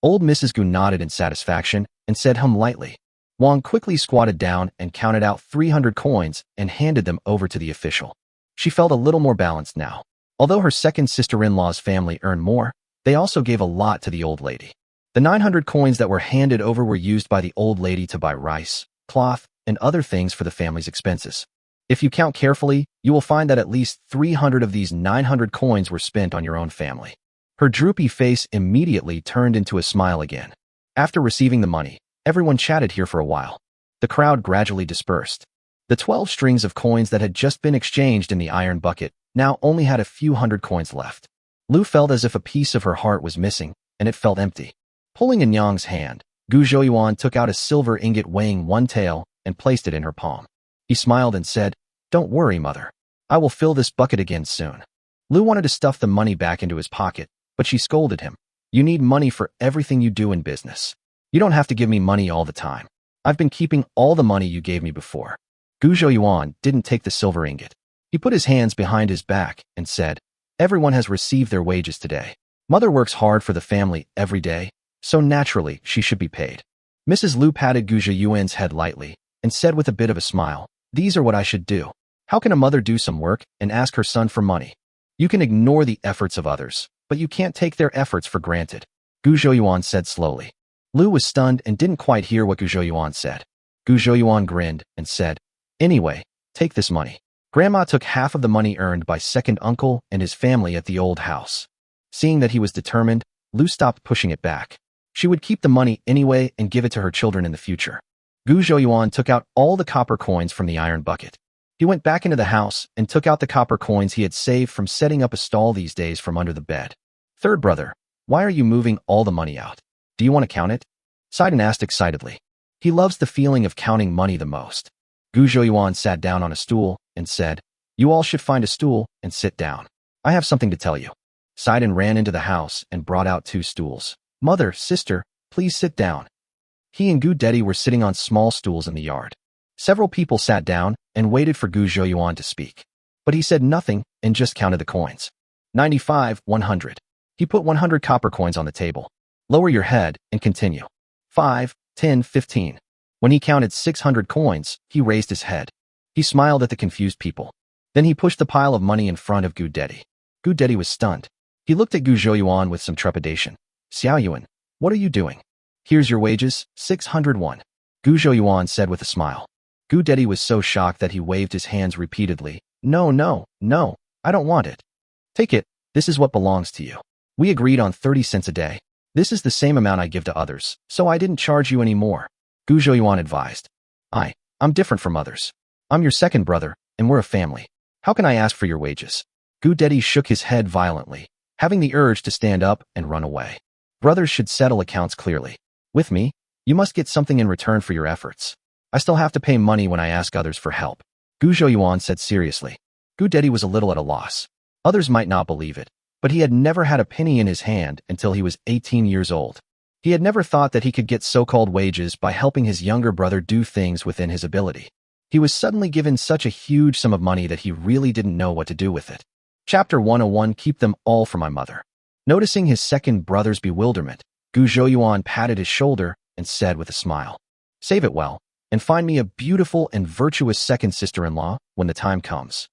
Old Mrs. Gu nodded in satisfaction and said lightly. Wang quickly squatted down and counted out 300 coins and handed them over to the official. She felt a little more balanced now. Although her second sister-in-law's family earned more, they also gave a lot to the old lady. The 900 coins that were handed over were used by the old lady to buy rice, cloth, and other things for the family's expenses. If you count carefully, you will find that at least 300 of these 900 coins were spent on your own family. Her droopy face immediately turned into a smile again. After receiving the money, everyone chatted here for a while. The crowd gradually dispersed. The 12 strings of coins that had just been exchanged in the iron bucket now only had a few hundred coins left. Lu felt as if a piece of her heart was missing, and it felt empty. Pulling in Yang's hand, Gu Zhouyuan took out a silver ingot weighing 1 tael and placed it in her palm. He smiled and said, "Don't worry, mother. I will fill this bucket again soon." Lu wanted to stuff the money back into his pocket, but she scolded him. "You need money for everything you do in business. You don't have to give me money all the time. I've been keeping all the money you gave me before." Gu Zhouyuan didn't take the silver ingot. He put his hands behind his back and said, "Everyone has received their wages today. Mother works hard for the family every day, so naturally she should be paid." Mrs. Lu patted Gu Zhouyuan's head lightly and said with a bit of a smile, "These are what I should do. How can a mother do some work and ask her son for money? You can ignore the efforts of others, but you can't take their efforts for granted," Gu Zhouyuan said slowly. Lu was stunned and didn't quite hear what Gu Zhouyuan said. Gu Zhouyuan grinned and said, "Anyway, take this money." Grandma took half of the money earned by second uncle and his family at the old house. Seeing that he was determined, Lu stopped pushing it back. She would keep the money anyway and give it to her children in the future. Gu Zhouyuan took out all the copper coins from the iron bucket. He went back into the house and took out the copper coins he had saved from setting up a stall these days from under the bed. "Third brother, why are you moving all the money out? Do you want to count it?" Sidon asked excitedly. He loves the feeling of counting money the most. Gu Zhouyuan sat down on a stool and said, "You all should find a stool and sit down. I have something to tell you." Sidon ran into the house and brought out 2 stools. "Mother, sister, please sit down." He and Gu Dedi were sitting on small stools in the yard. Several people sat down and waited for Gu Zhouyuan to speak. But he said nothing and just counted the coins. 95, 100. He put 100 copper coins on the table. "Lower your head and continue. 5, 10, 15. When he counted 600 coins, he raised his head. He smiled at the confused people. Then he pushed the pile of money in front of Gu Dedi. Gu Dedi was stunned. He looked at Gu Zhouyuan with some trepidation. "Xiaoyuan, what are you doing?" "Here's your wages, 601. Gu Zhouyuan said with a smile. Gu Dedi was so shocked that he waved his hands repeatedly. No, I don't want it. Take it, this is what belongs to you. We agreed on 30 cents a day. This is the same amount I give to others, so I didn't charge you any more," Gu Zhouyuan advised. I'm different from others. I'm your second brother, and we're a family. How can I ask for your wages?" Gu Dedi shook his head violently, having the urge to stand up and run away. Brothers should settle accounts clearly. With me, you must get something in return for your efforts. I still have to pay money when I ask others for help, Gu Zhouyuan said seriously. Gu Dedi was a little at a loss. Others might not believe it, but he had never had a penny in his hand until he was 18 years old. He had never thought that he could get so-called wages by helping his younger brother do things within his ability. He was suddenly given such a huge sum of money that he really didn't know what to do with it. Chapter 101, Keep Them All for My Mother. Noticing his second brother's bewilderment, Gu Zhouyuan patted his shoulder and said with a smile, "Save it well. and find me a beautiful and virtuous second sister-in-law when the time comes.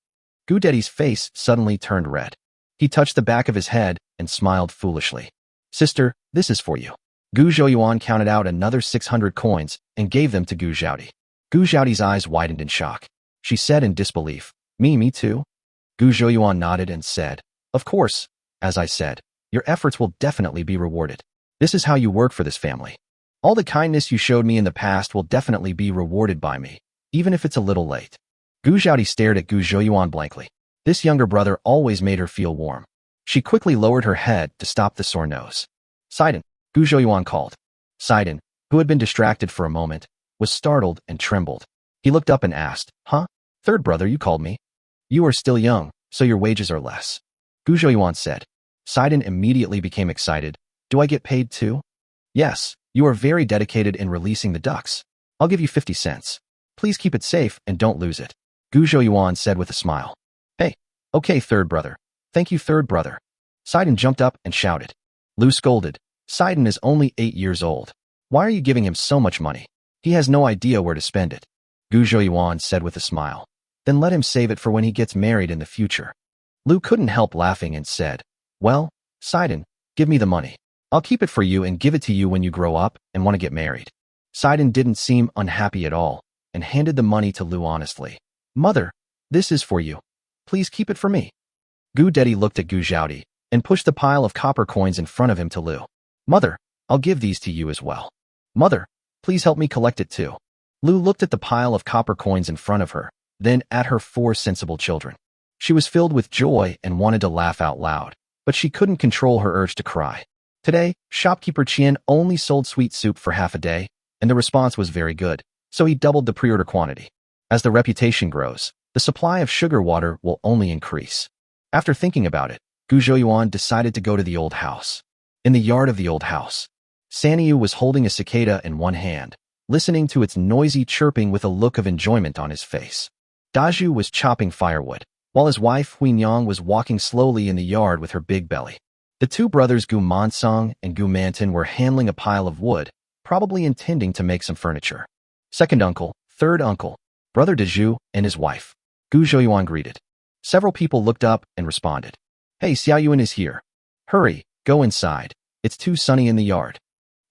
Gu Daddy's face suddenly turned red. He touched the back of his head and smiled foolishly. Sister, this is for you. Gu Zhouyuan counted out another 600 coins and gave them to Gu Zhaodi. Gu Zhaodi's eyes widened in shock. She said in disbelief, Me too? Gu Zhouyuan nodded and said, Of course, as I said, your efforts will definitely be rewarded. This is how you work for this family. All the kindness you showed me in the past will definitely be rewarded by me, even if it's a little late. Gu Zhaodi stared at Gu Zhouyuan blankly. This younger brother always made her feel warm. She quickly lowered her head to stop the sore nose. Sidon, Gu Zhouyuan called. Sidon, who had been distracted for a moment, was startled and trembled. He looked up and asked, Huh? Third brother, you called me? You are still young, so your wages are less. Gu Zhouyuan said. Sidon immediately became excited. Do I get paid too? Yes, you are very dedicated in releasing the ducks. I'll give you 50 cents. Please keep it safe and don't lose it. Gu Zhouyuan said with a smile. Hey, okay third brother. Thank you third brother. Sidon jumped up and shouted. Lu scolded. Sidon is only 8 years old. Why are you giving him so much money? He has no idea where to spend it. Gu Zhouyuan said with a smile. Then let him save it for when he gets married in the future. Lu couldn't help laughing and said, Well, Sidon, give me the money. I'll keep it for you and give it to you when you grow up and want to get married. Sidon didn't seem unhappy at all and handed the money to Lu honestly. Mother, this is for you. Please keep it for me. Gu Daddy looked at Gu Zhaodi and pushed the pile of copper coins in front of him to Lu. Mother, I'll give these to you as well. Mother, please help me collect it too. Lu looked at the pile of copper coins in front of her, then at her 4 sensible children. She was filled with joy and wanted to laugh out loud, but she couldn't control her urge to cry. Today, shopkeeper Qian only sold sweet soup for half a day, and the response was very good, so he doubled the pre-order quantity. As the reputation grows, the supply of sugar water will only increase. After thinking about it, Gu Zhouyuan decided to go to the old house. In the yard of the old house, Sanyu was holding a cicada in one hand, listening to its noisy chirping with a look of enjoyment on his face. Daju was chopping firewood, while his wife Huinyang was walking slowly in the yard with her big belly. The two brothers Gu Mansong and Gu Manton were handling a pile of wood, probably intending to make some furniture. Second uncle, third uncle, brother Daju, and his wife. Gu Zhouyuan greeted. Several people looked up and responded. Hey, Xiaoyuan is here. Hurry, go inside. It's too sunny in the yard.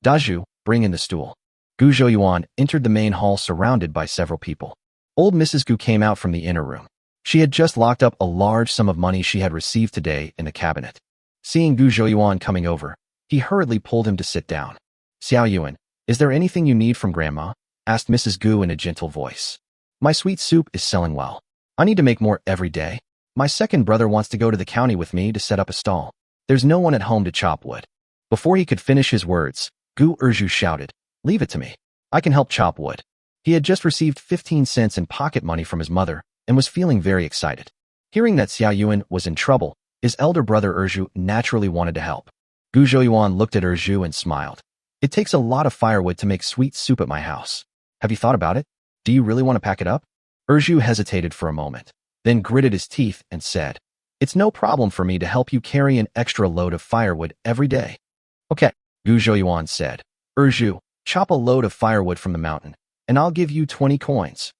Daju, bring in the stool. Gu Zhouyuan entered the main hall surrounded by several people. Old Mrs. Gu came out from the inner room. She had just locked up a large sum of money she had received today in the cabinet. Seeing Gu Zhouyuan coming over, he hurriedly pulled him to sit down. Xiaoyuan, is there anything you need from Grandma? Asked Mrs. Gu in a gentle voice. My sweet soup is selling well. I need to make more every day. My second brother wants to go to the county with me to set up a stall. There's no one at home to chop wood. Before he could finish his words, Gu Erju shouted, Leave it to me. I can help chop wood. He had just received 15 cents in pocket money from his mother and was feeling very excited. Hearing that Xiaoyuan was in trouble, his elder brother Erju naturally wanted to help. Gu Zhouyuan looked at Erju and smiled. It takes a lot of firewood to make sweet soup at my house. Have you thought about it? Do you really want to pack it up? Erju hesitated for a moment, then gritted his teeth and said, It's no problem for me to help you carry an extra load of firewood every day. Okay, Gu Zhouyuan said. Erju, chop a load of firewood from the mountain, and I'll give you 20 coins.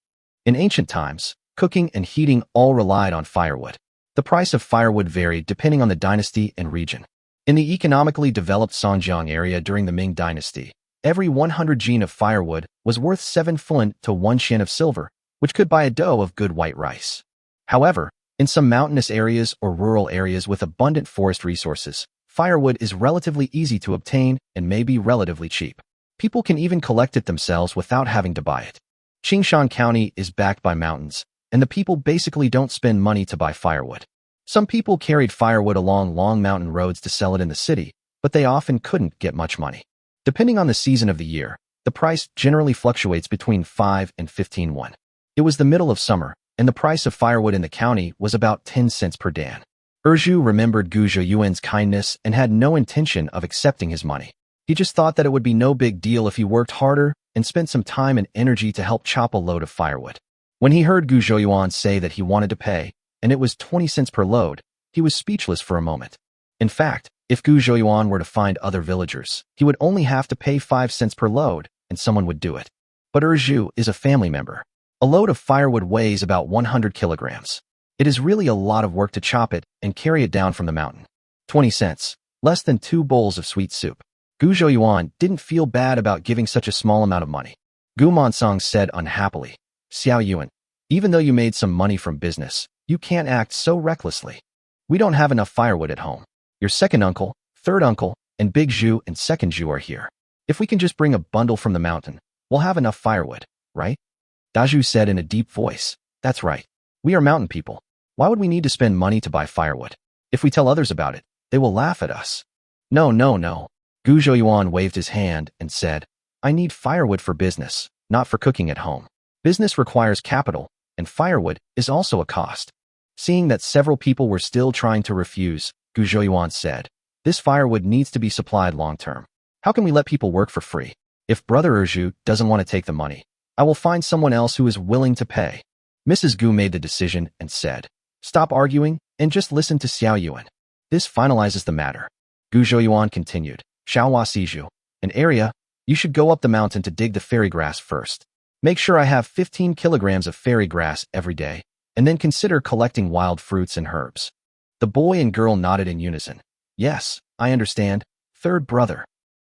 In ancient times, cooking and heating all relied on firewood. The price of firewood varied depending on the dynasty and region. In the economically developed Songjiang area during the Ming dynasty, every 100 jin of firewood was worth 7 flint to 1 shen of silver, which could buy a dough of good white rice. However, in some mountainous areas or rural areas with abundant forest resources, firewood is relatively easy to obtain and may be relatively cheap. People can even collect it themselves without having to buy it. Qingshan County is backed by mountains, and the people basically don't spend money to buy firewood. Some people carried firewood along long mountain roads to sell it in the city, but they often couldn't get much money. Depending on the season of the year, the price generally fluctuates between 5 and 15 won. It was the middle of summer, and the price of firewood in the county was about 10 cents per dan. Erju remembered Gu Zhouyuan's kindness and had no intention of accepting his money. He just thought that it would be no big deal if he worked harder and spent some time and energy to help chop a load of firewood. When he heard Gu Zhouyuan say that he wanted to pay, and it was 20 cents per load, he was speechless for a moment. In fact, if Gu Zhouyuan were to find other villagers, he would only have to pay 5 cents per load, and someone would do it. but Zhu is a family member. A load of firewood weighs about 100 kilograms. It is really a lot of work to chop it and carry it down from the mountain. 20 cents. Less than 2 bowls of sweet soup. Gu Zhouyuan didn't feel bad about giving such a small amount of money. Gu Monsong said unhappily, Xiao Yuan, even though you made some money from business, you can't act so recklessly. We don't have enough firewood at home. Your second uncle, third uncle, and Big Zhu and second Zhu are here. If we can just bring a bundle from the mountain, we'll have enough firewood, right? Dazhu said in a deep voice, that's right. We are mountain people. Why would we need to spend money to buy firewood? If we tell others about it, they will laugh at us. No. Gu Zhouyuan waved his hand and said, I need firewood for business, not for cooking at home. Business requires capital, and firewood is also a cost. Seeing that several people were still trying to refuse, Gu Zhouyuan said, this firewood needs to be supplied long term. How can we let people work for free? If Brother Zhu doesn't want to take the money, I will find someone else who is willing to pay. Mrs. Gu made the decision and said, stop arguing and just listen to Xiao Yuan. This finalizes the matter. Gu Zhouyuan continued, Xiaohua Siju, an area, you should go up the mountain to dig the fairy grass first. Make sure I have 15 kilograms of fairy grass every day, and then consider collecting wild fruits and herbs. The boy and girl nodded in unison. Yes, I understand, third brother.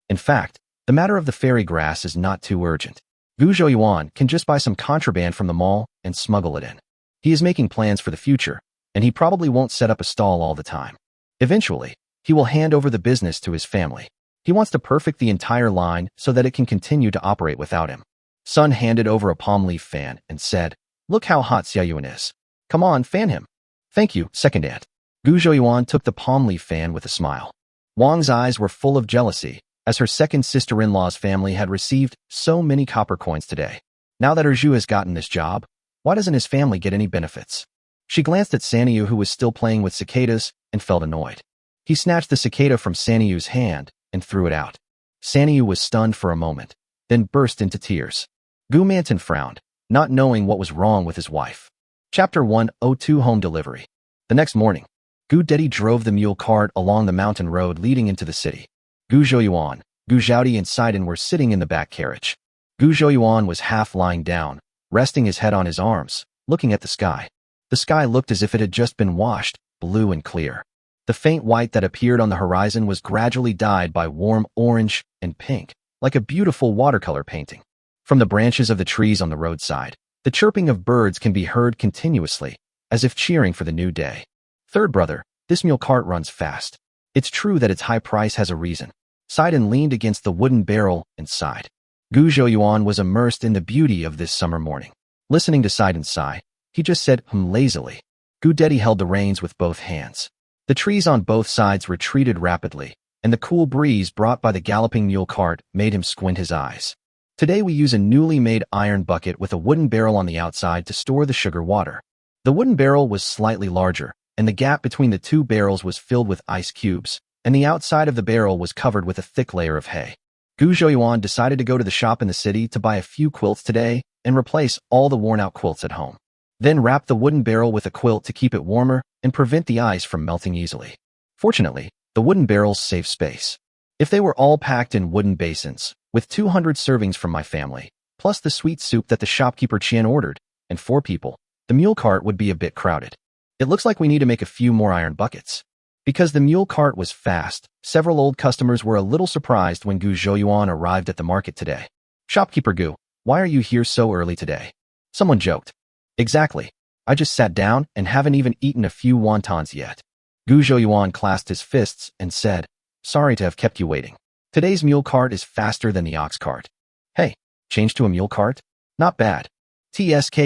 In fact, the matter of the fairy grass is not too urgent. Gu Zhouyuan can just buy some contraband from the mall and smuggle it in. He is making plans for the future, and he probably won't set up a stall all the time. Eventually, he will hand over the business to his family. He wants to perfect the entire line so that it can continue to operate without him. Sun handed over a palm leaf fan and said, look how hot Xiao Yuan is. Come on, fan him. Thank you, second aunt. Gu Zhouyuan took the palm leaf fan with a smile. Wang's eyes were full of jealousy, as her second sister-in-law's family had received so many copper coins today. Now that Zhu has gotten this job, why doesn't his family get any benefits? She glanced at Sanyu, who was still playing with cicadas, and felt annoyed. He snatched the cicada from Sanyu's hand and threw it out. Sanyu was stunned for a moment, then burst into tears. Gu Manton frowned, not knowing what was wrong with his wife. Chapter 102 Home Delivery. The next morning, Gu Dedi drove the mule cart along the mountain road leading into the city. Gu Zhouyuan, Gu Zhaodi and Sidon were sitting in the back carriage. Gu Zhouyuan was half lying down, resting his head on his arms, looking at the sky. The sky looked as if it had just been washed, blue and clear. The faint white that appeared on the horizon was gradually dyed by warm orange and pink, like a beautiful watercolor painting. From the branches of the trees on the roadside, the chirping of birds can be heard continuously, as if cheering for the new day. Third brother, this mule cart runs fast. It's true that its high price has a reason. Sidon leaned against the wooden barrel and sighed. Gu Zhouyuan was immersed in the beauty of this summer morning. Listening to Sidon sigh, he just said lazily. Gu Dedi held the reins with both hands. The trees on both sides retreated rapidly, and the cool breeze brought by the galloping mule cart made him squint his eyes. Today we use a newly made iron bucket with a wooden barrel on the outside to store the sugar water. The wooden barrel was slightly larger, and the gap between the two barrels was filled with ice cubes, and the outside of the barrel was covered with a thick layer of hay. Gu Zhouyuan decided to go to the shop in the city to buy a few quilts today and replace all the worn-out quilts at home. Then wrap the wooden barrel with a quilt to keep it warmer and prevent the ice from melting easily. Fortunately, the wooden barrels save space. If they were all packed in wooden basins, with 200 servings from my family, plus the sweet soup that the shopkeeper Qian ordered, and 4 people, the mule cart would be a bit crowded. It looks like we need to make a few more iron buckets. Because the mule cart was fast, several old customers were a little surprised when Gu Zhouyuan arrived at the market today. Shopkeeper Gu, why are you here so early today? Someone joked. Exactly. I just sat down and haven't even eaten a few wontons yet. Gu Zhouyuan clasped his fists and said, sorry to have kept you waiting. Today's mule cart is faster than the ox cart. Hey, change to a mule cart? Not bad. TSK.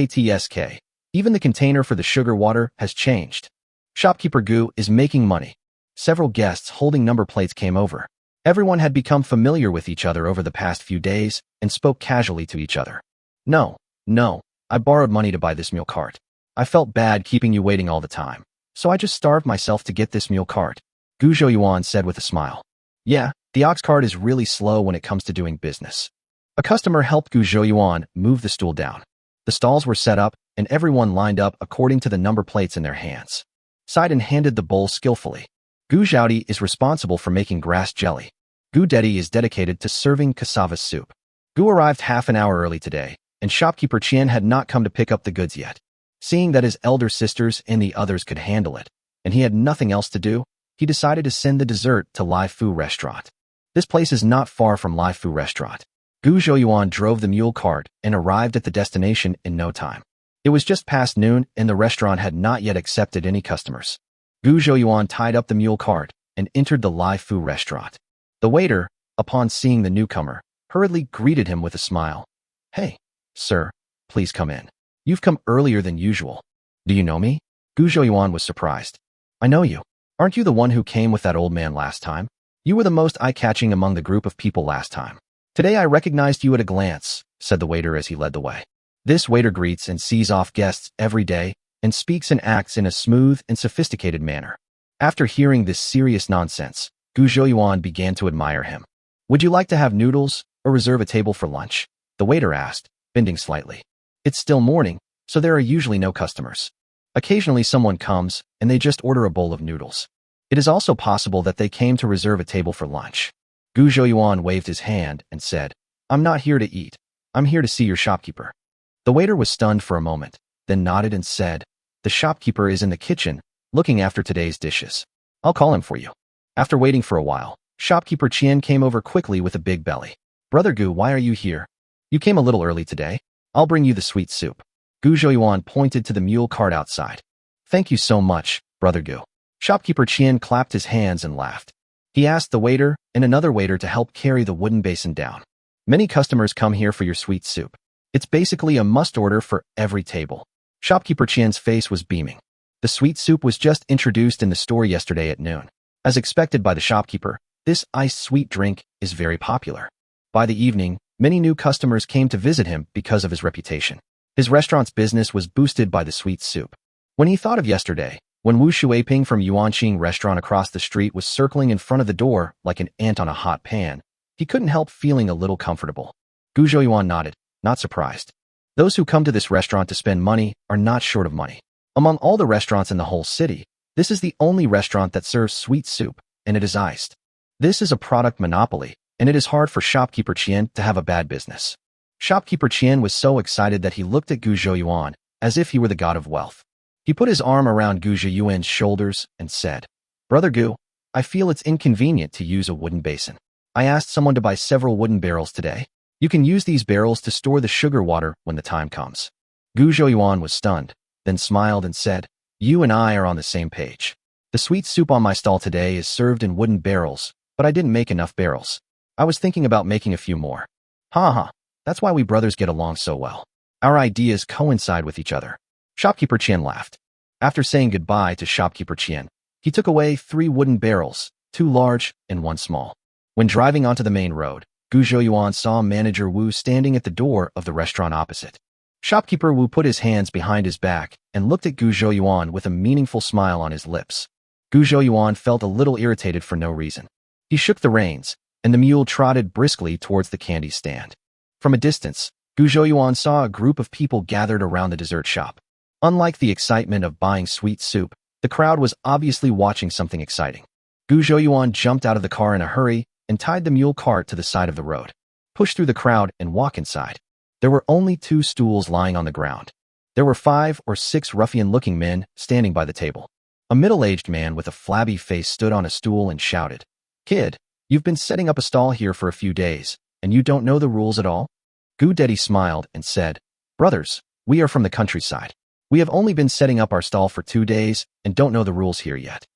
Even the container for the sugar water has changed. Shopkeeper Gu is making money. Several guests holding number plates came over. Everyone had become familiar with each other over the past few days and spoke casually to each other. No, I borrowed money to buy this mule cart. I felt bad keeping you waiting all the time, so I just starved myself to get this mule cart, Gu Zhouyuan said with a smile. Yeah, the ox cart is really slow when it comes to doing business. A customer helped Gu Zhouyuan move the stool down. The stalls were set up, and everyone lined up according to the number plates in their hands. Sidon handed the bowl skillfully. Gu Zhaodi is responsible for making grass jelly. Gu Dedi is dedicated to serving cassava soup. Gu arrived half an hour early today, and shopkeeper Qian had not come to pick up the goods yet. Seeing that his elder sisters and the others could handle it, and he had nothing else to do, he decided to send the dessert to Live Fu Restaurant. This place is not far from Live Fu Restaurant. Gu Zhouyuan drove the mule cart and arrived at the destination in no time. It was just past noon, and the restaurant had not yet accepted any customers. Gu Zhouyuan tied up the mule cart and entered the Live Fu Restaurant. The waiter, upon seeing the newcomer, hurriedly greeted him with a smile. "Hey, sir, please come in. You've come earlier than usual. Do you know me?" Gu Zhouyuan was surprised. "I know you. Aren't you the one who came with that old man last time? You were the most eye-catching among the group of people last time. Today I recognized you at a glance," said the waiter as he led the way. This waiter greets and sees off guests every day and speaks and acts in a smooth and sophisticated manner. After hearing this serious nonsense, Gu Zhouyuan began to admire him. "Would you like to have noodles or reserve a table for lunch?" the waiter asked, bending slightly. It's still morning, so there are usually no customers. Occasionally someone comes and they just order a bowl of noodles. It is also possible that they came to reserve a table for lunch. Gu Zhouyuan waved his hand and said, "I'm not here to eat. I'm here to see your shopkeeper." The waiter was stunned for a moment, then nodded and said, "The shopkeeper is in the kitchen, looking after today's dishes. I'll call him for you." After waiting for a while, shopkeeper Qian came over quickly with a big belly. "Brother Gu, why are you here? You came a little early today. I'll bring you the sweet soup." Gu Zhouyuan pointed to the mule cart outside. "Thank you so much, Brother Gu." Shopkeeper Qian clapped his hands and laughed. He asked the waiter and another waiter to help carry the wooden basin down. "Many customers come here for your sweet soup. It's basically a must-order for every table." Shopkeeper Qian's face was beaming. The sweet soup was just introduced in the store yesterday at noon. As expected by the shopkeeper, this iced sweet drink is very popular. By the evening, many new customers came to visit him because of his reputation. His restaurant's business was boosted by the sweet soup. When he thought of yesterday, when Wu Shuiping from Yuanqing restaurant across the street was circling in front of the door like an ant on a hot pan, he couldn't help feeling a little comfortable. Gu Zhouyuan nodded, not surprised. Those who come to this restaurant to spend money are not short of money. Among all the restaurants in the whole city, this is the only restaurant that serves sweet soup, and it is iced. This is a product monopoly, and it is hard for shopkeeper Qian to have a bad business. Shopkeeper Qian was so excited that he looked at Gu Zhouyuan as if he were the god of wealth. He put his arm around Gu Zhouyuan's shoulders and said, "Brother Gu, I feel it's inconvenient to use a wooden basin. I asked someone to buy several wooden barrels today. You can use these barrels to store the sugar water when the time comes." Gu Zhouyuan was stunned, then smiled and said, "You and I are on the same page. The sweet soup on my stall today is served in wooden barrels, but I didn't make enough barrels. I was thinking about making a few more. Ha ha, that's why we brothers get along so well. Our ideas coincide with each other." Shopkeeper Qian laughed. After saying goodbye to Shopkeeper Qian, he took away 3 wooden barrels, 2 large and 1 small. When driving onto the main road, Gu Zhouyuan saw manager Wu standing at the door of the restaurant opposite. Shopkeeper Wu put his hands behind his back and looked at Gu Zhouyuan with a meaningful smile on his lips. Gu Zhouyuan felt a little irritated for no reason. He shook the reins, and the mule trotted briskly towards the candy stand. From a distance, Gu Zhouyuan saw a group of people gathered around the dessert shop. Unlike the excitement of buying sweet soup, the crowd was obviously watching something exciting. Gu Zhouyuan jumped out of the car in a hurry and tied the mule cart to the side of the road. Push through the crowd and walk inside. There were only 2 stools lying on the ground. There were 5 or 6 ruffian-looking men standing by the table. A middle-aged man with a flabby face stood on a stool and shouted, "Kid, you've been setting up a stall here for a few days, and you don't know the rules at all?" Gu Dedi smiled and said, "Brothers, we are from the countryside. We have only been setting up our stall for 2 days and don't know the rules here yet."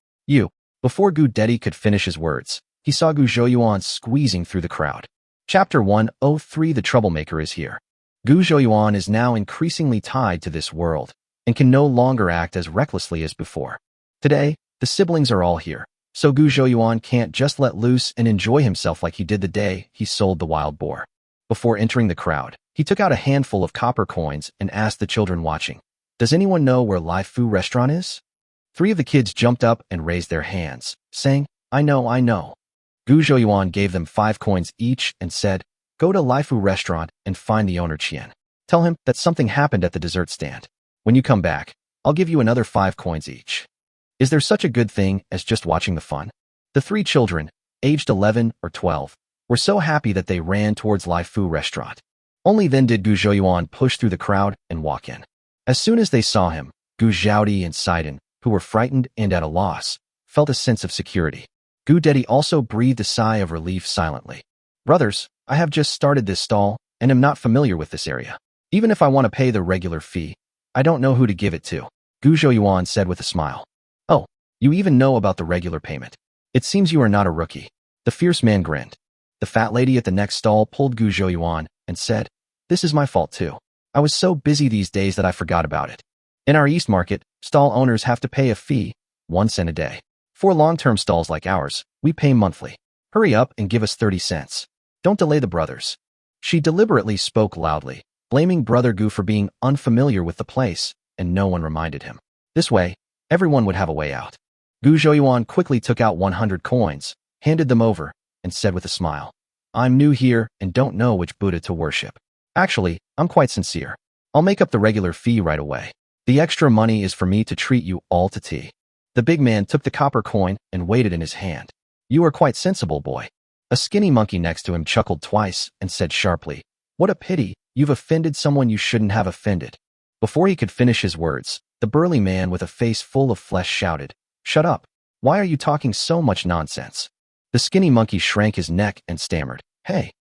Before Gu Dedi could finish his words, he saw Gu Zhouyuan squeezing through the crowd. Chapter 103 The Troublemaker is here. Gu Zhouyuan is now increasingly tied to this world and can no longer act as recklessly as before. Today, the siblings are all here, so Gu Zhouyuan can't just let loose and enjoy himself like he did the day he sold the wild boar. Before entering the crowd, he took out a handful of copper coins and asked the children watching, "Does anyone know where Live Fu Restaurant is?" 3 of the kids jumped up and raised their hands, saying, I know. Gu Zhouyuan gave them 5 coins each and said, "Go to Live Fu Restaurant and find the owner Qian. Tell him that something happened at the dessert stand. When you come back, I'll give you another 5 coins each." Is there such a good thing as just watching the fun? The 3 children, aged 11 or 12, were so happy that they ran towards Lai Fu restaurant. Only then did Gu Zhouyuan push through the crowd and walk in. As soon as they saw him, Gu Zhaodi and Sidon, who were frightened and at a loss, felt a sense of security. Gu Dedi also breathed a sigh of relief silently. Brothers, I have just started this stall and am not familiar with this area. Even if I want to pay the regular fee, I don't know who to give it to, Gu Zhouyuan said with a smile. Oh, you even know about the regular payment. It seems you are not a rookie. The fierce man grinned. The fat lady at the next stall pulled Gu Zhouyuan and said, This is my fault too. I was so busy these days that I forgot about it. In our East Market, stall owners have to pay a fee, 1 cent a day. For long-term stalls like ours, we pay monthly. Hurry up and give us 30 cents. Don't delay the brothers. She deliberately spoke loudly, blaming Brother Gu for being unfamiliar with the place, and no one reminded him. This way, everyone would have a way out. Gu Zhouyuan quickly took out 100 coins, handed them over, and said with a smile, I'm new here and don't know which Buddha to worship. Actually, I'm quite sincere. I'll make up the regular fee right away. The extra money is for me to treat you all to tea. The big man took the copper coin and weighed it in his hand. You are quite sensible, boy. A skinny monkey next to him chuckled twice and said sharply, What a pity, you've offended someone you shouldn't have offended. Before he could finish his words, the burly man with a face full of flesh shouted, Shut up. Why are you talking so much nonsense? The skinny monkey shrank his neck and stammered, Hey.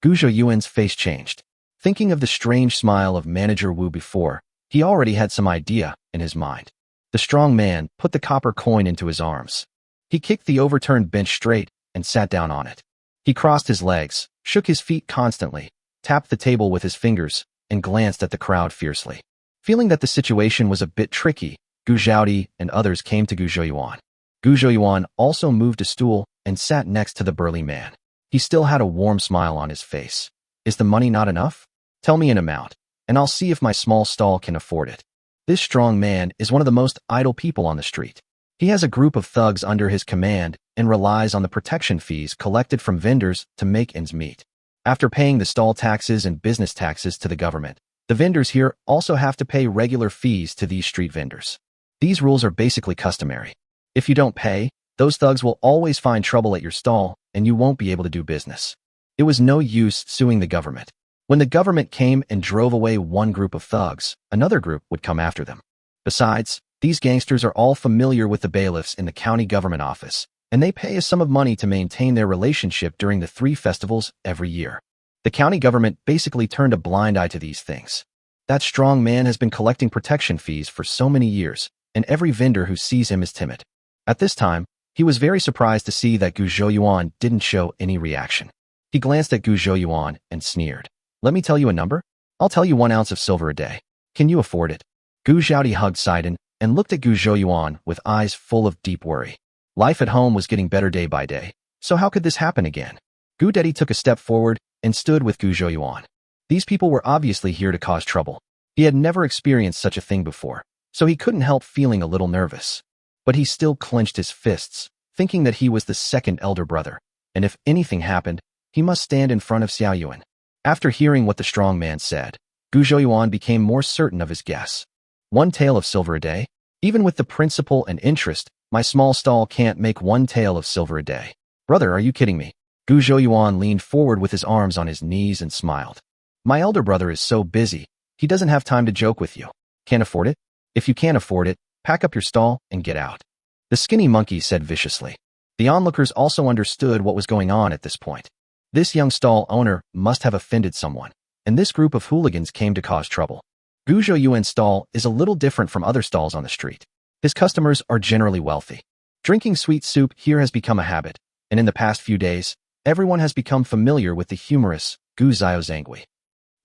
Gu Zhouyuan's face changed. Thinking of the strange smile of Manager Wu before, he already had some idea in his mind. The strong man put the copper coin into his arms. He kicked the overturned bench straight and sat down on it. He crossed his legs, shook his feet constantly, tapped the table with his fingers, and glanced at the crowd fiercely. Feeling that the situation was a bit tricky, Gu Zhaodi and others came to Gu Zhouyuan. Gu Zhouyuan also moved a stool and sat next to the burly man. He still had a warm smile on his face. Is the money not enough? Tell me an amount, and I'll see if my small stall can afford it. This strong man is one of the most idle people on the street. He has a group of thugs under his command and relies on the protection fees collected from vendors to make ends meet. After paying the stall taxes and business taxes to the government, the vendors here also have to pay regular fees to these street vendors. These rules are basically customary. If you don't pay, those thugs will always find trouble at your stall and you won't be able to do business. It was no use suing the government. When the government came and drove away one group of thugs, another group would come after them. Besides, these gangsters are all familiar with the bailiffs in the county government office, and they pay a sum of money to maintain their relationship during the 3 festivals every year. The county government basically turned a blind eye to these things. That strong man has been collecting protection fees for so many years, and every vendor who sees him is timid. At this time, he was very surprised to see that Gu Zhouyuan didn't show any reaction. He glanced at Gu Zhouyuan and sneered. Let me tell you a number? I'll tell you 1 ounce of silver a day. Can you afford it? Gu Zhaodi hugged Sidon and looked at Gu Zhouyuan with eyes full of deep worry. Life at home was getting better day by day, so how could this happen again? Gu Dedi took a step forward and stood with Gu Zhouyuan. These people were obviously here to cause trouble. He had never experienced such a thing before, so he couldn't help feeling a little nervous. But he still clenched his fists, thinking that he was the second elder brother, and if anything happened, he must stand in front of Xiaoyuan. After hearing what the strong man said, Gu Zhouyuan became more certain of his guess. 1 tael of silver a day? Even with the principal and interest, my small stall can't make 1 tael of silver a day. Brother, are you kidding me? Gu Zhouyuan leaned forward with his arms on his knees and smiled. My elder brother is so busy, he doesn't have time to joke with you. Can't afford it? If you can't afford it, pack up your stall and get out. The skinny monkey said viciously. The onlookers also understood what was going on at this point. This young stall owner must have offended someone, and this group of hooligans came to cause trouble. Gu Zhouyuan's stall is a little different from other stalls on the street. His customers are generally wealthy. Drinking sweet soup here has become a habit, and in the past few days, everyone has become familiar with the humorous Gu Zhaozangui.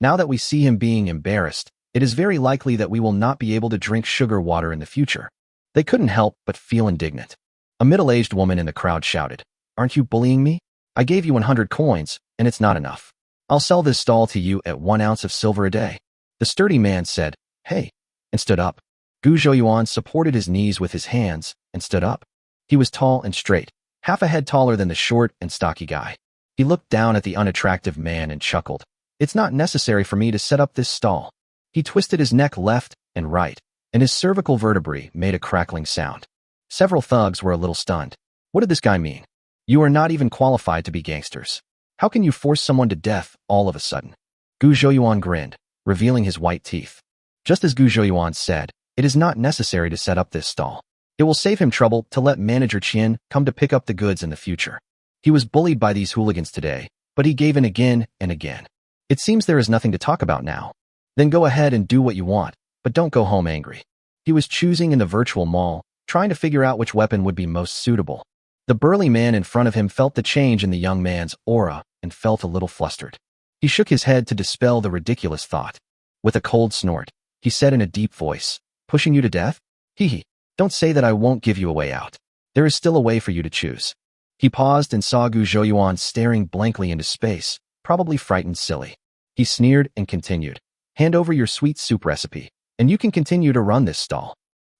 Now that we see him being embarrassed, it is very likely that we will not be able to drink sugar water in the future. They couldn't help but feel indignant. A middle-aged woman in the crowd shouted, Aren't you bullying me? I gave you 100 coins, and it's not enough. I'll sell this stall to you at 1 ounce of silver a day. The sturdy man said, Hey, and stood up. Gu Zhouyuan supported his knees with his hands and stood up. He was tall and straight, half a head taller than the short and stocky guy. He looked down at the unattractive man and chuckled. It's not necessary for me to set up this stall. He twisted his neck left and right, and his cervical vertebrae made a crackling sound. Several thugs were a little stunned. What did this guy mean? You are not even qualified to be gangsters. How can you force someone to death all of a sudden? Gu Zhouyuan grinned, revealing his white teeth. Just as Gu Zhouyuan said, it is not necessary to set up this stall. It will save him trouble to let Manager Qian come to pick up the goods in the future. He was bullied by these hooligans today, but he gave in again and again. It seems there is nothing to talk about now. Then go ahead and do what you want, but don't go home angry. He was choosing in the virtual mall, trying to figure out which weapon would be most suitable. The burly man in front of him felt the change in the young man's aura and felt a little flustered. He shook his head to dispel the ridiculous thought. With a cold snort, he said in a deep voice, "Pushing you to death? Hee. Don't say that I won't give you a way out. There is still a way for you to choose." He paused and saw Gu Zhouyuan staring blankly into space, probably frightened silly. He sneered and continued, "Hand over your sweet soup recipe, and you can continue to run this stall."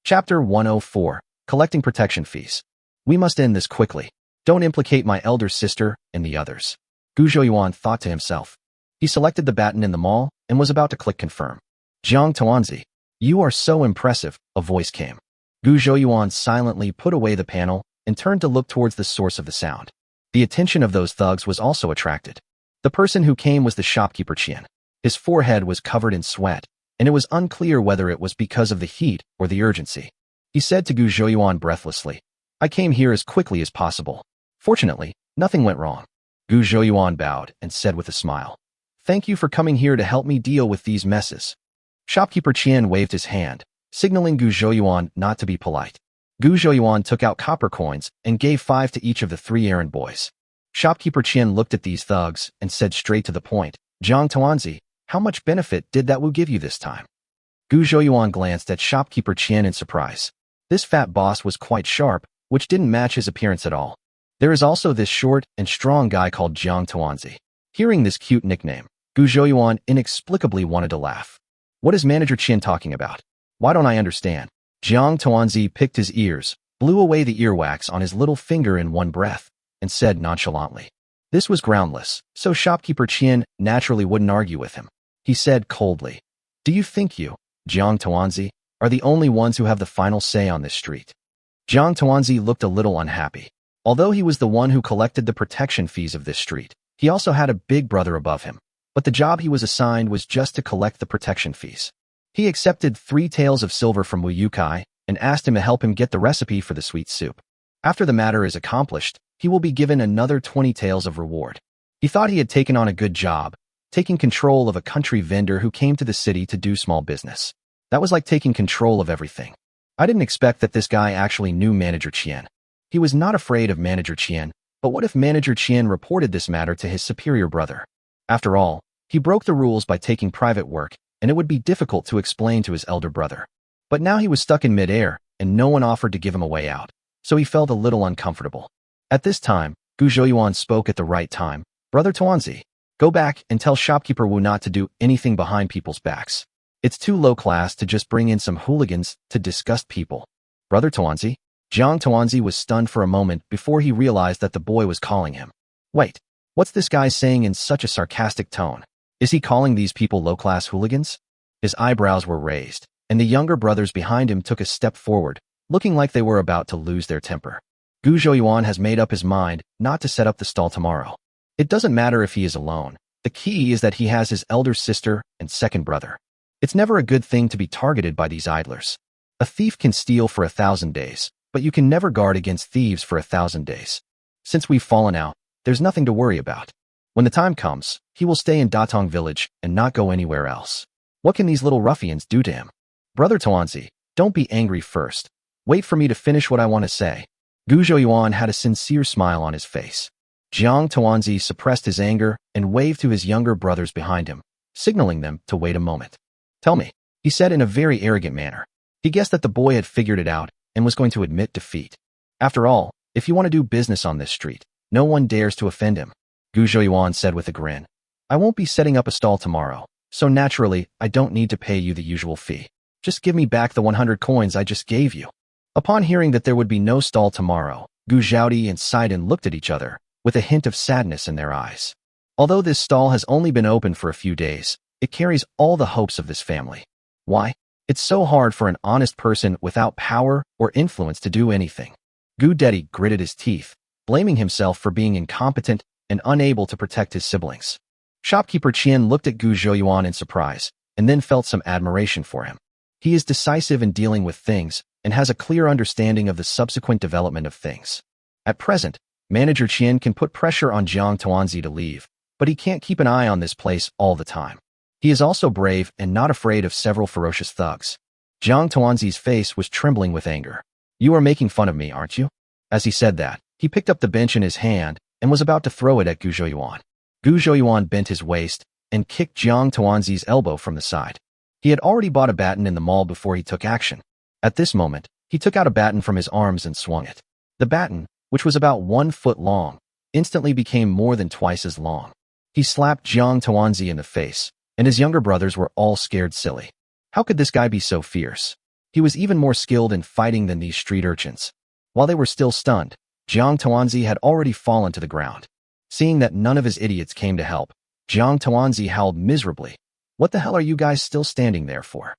Chapter 104, Collecting Protection Fees. We must end this quickly. Don't implicate my elder sister and the others. Gu Zhouyuan thought to himself. He selected the baton in the mall and was about to click confirm. "Jiang Tuanzi, you are so impressive," a voice came. Gu Zhouyuan silently put away the panel and turned to look towards the source of the sound. The attention of those thugs was also attracted. The person who came was the shopkeeper Qian. His forehead was covered in sweat, and it was unclear whether it was because of the heat or the urgency. He said to Gu Zhouyuan breathlessly, "I came here as quickly as possible. Fortunately, nothing went wrong." Gu Zhouyuan bowed and said with a smile, "Thank you for coming here to help me deal with these messes." Shopkeeper Qian waved his hand, signaling Gu Zhouyuan not to be polite. Gu Zhouyuan took out copper coins and gave 5 to each of the 3 errand boys. Shopkeeper Qian looked at these thugs and said straight to the point, "Jiang Tuanzi, how much benefit did that Wu give you this time?" Gu Zhouyuan glanced at Shopkeeper Qian in surprise. This fat boss was quite sharp, which didn't match his appearance at all. There is also this short and strong guy called Jiang Tuanzi. Hearing this cute nickname, Gu Zhouyuan inexplicably wanted to laugh. What is Manager Qian talking about? Why don't I understand? Jiang Tuanzi picked his ears, blew away the earwax on his little finger in one breath, and said nonchalantly. This was groundless, so Shopkeeper Qian naturally wouldn't argue with him. He said coldly, "Do you think you, Jiang Tuanzi, are the only ones who have the final say on this street?" Jiang Tuanzi looked a little unhappy. Although he was the one who collected the protection fees of this street, he also had a big brother above him, but the job he was assigned was just to collect the protection fees. He accepted 3 taels of silver from Wu Yukai and asked him to help him get the recipe for the sweet soup. After the matter is accomplished, he will be given another 20 taels of reward. He thought he had taken on a good job, taking control of a country vendor who came to the city to do small business. That was like taking control of everything. I didn't expect that this guy actually knew Manager Qian. He was not afraid of Manager Qian, but what if Manager Qian reported this matter to his superior brother? After all, he broke the rules by taking private work, and it would be difficult to explain to his elder brother. But now he was stuck in midair, and no one offered to give him a way out, so he felt a little uncomfortable. At this time, Gu Zhouyuan spoke at the right time. "Brother Tuanzi, go back and tell Shopkeeper Wu not to do anything behind people's backs. It's too low class to just bring in some hooligans to disgust people." "Brother Tuanzi?" Jiang Tuanzi was stunned for a moment before he realized that the boy was calling him. Wait, what's this guy saying in such a sarcastic tone? Is he calling these people low-class hooligans? His eyebrows were raised, and the younger brothers behind him took a step forward, looking like they were about to lose their temper. Gu Zhouyuan has made up his mind not to set up the stall tomorrow. It doesn't matter if he is alone. The key is that he has his elder sister and second brother. It's never a good thing to be targeted by these idlers. A thief can steal for 1,000 days, but you can never guard against thieves for 1,000 days. Since we've fallen out, there's nothing to worry about. When the time comes, he will stay in Datong village and not go anywhere else. What can these little ruffians do to him? Brother Tuanzi, don't be angry first. Wait for me to finish what I want to say. Gu Zhouyuan had a sincere smile on his face. Jiang Tuanzi suppressed his anger and waved to his younger brothers behind him, signaling them to wait a moment. Tell me, he said in a very arrogant manner. He guessed that the boy had figured it out and was going to admit defeat. After all, if you want to do business on this street, no one dares to offend him. Gu Zhouyuan said with a grin. I won't be setting up a stall tomorrow, so naturally, I don't need to pay you the usual fee. Just give me back the 100 coins I just gave you. Upon hearing that there would be no stall tomorrow, Gu Zhaodi and Sidon looked at each other, with a hint of sadness in their eyes. Although this stall has only been open for a few days, it carries all the hopes of this family. Why? It's so hard for an honest person without power or influence to do anything. Gu Dedi gritted his teeth, blaming himself for being incompetent and unable to protect his siblings. Shopkeeper Qian looked at Gu Zhouyuan in surprise, and then felt some admiration for him. He is decisive in dealing with things, and has a clear understanding of the subsequent development of things. At present, Manager Qian can put pressure on Jiang Tuanzi to leave, but he can't keep an eye on this place all the time. He is also brave and not afraid of several ferocious thugs. Jiang Tuanzi's face was trembling with anger. "You are making fun of me, aren't you?" As he said that, he picked up the bench in his hand and was about to throw it at Gu Zhouyuan. Gu Zhouyuan bent his waist and kicked Jiang Tuanzi's elbow from the side. He had already bought a baton in the mall before he took action. At this moment, he took out a baton from his arms and swung it. The baton, which was about 1 foot long, instantly became more than twice as long. He slapped Jiang Tuanzi in the face, and his younger brothers were all scared silly. How could this guy be so fierce? He was even more skilled in fighting than these street urchins. While they were still stunned, Jiang Tuanzi had already fallen to the ground. Seeing that none of his idiots came to help, Jiang Tuanzi howled miserably. "What the hell are you guys still standing there for?"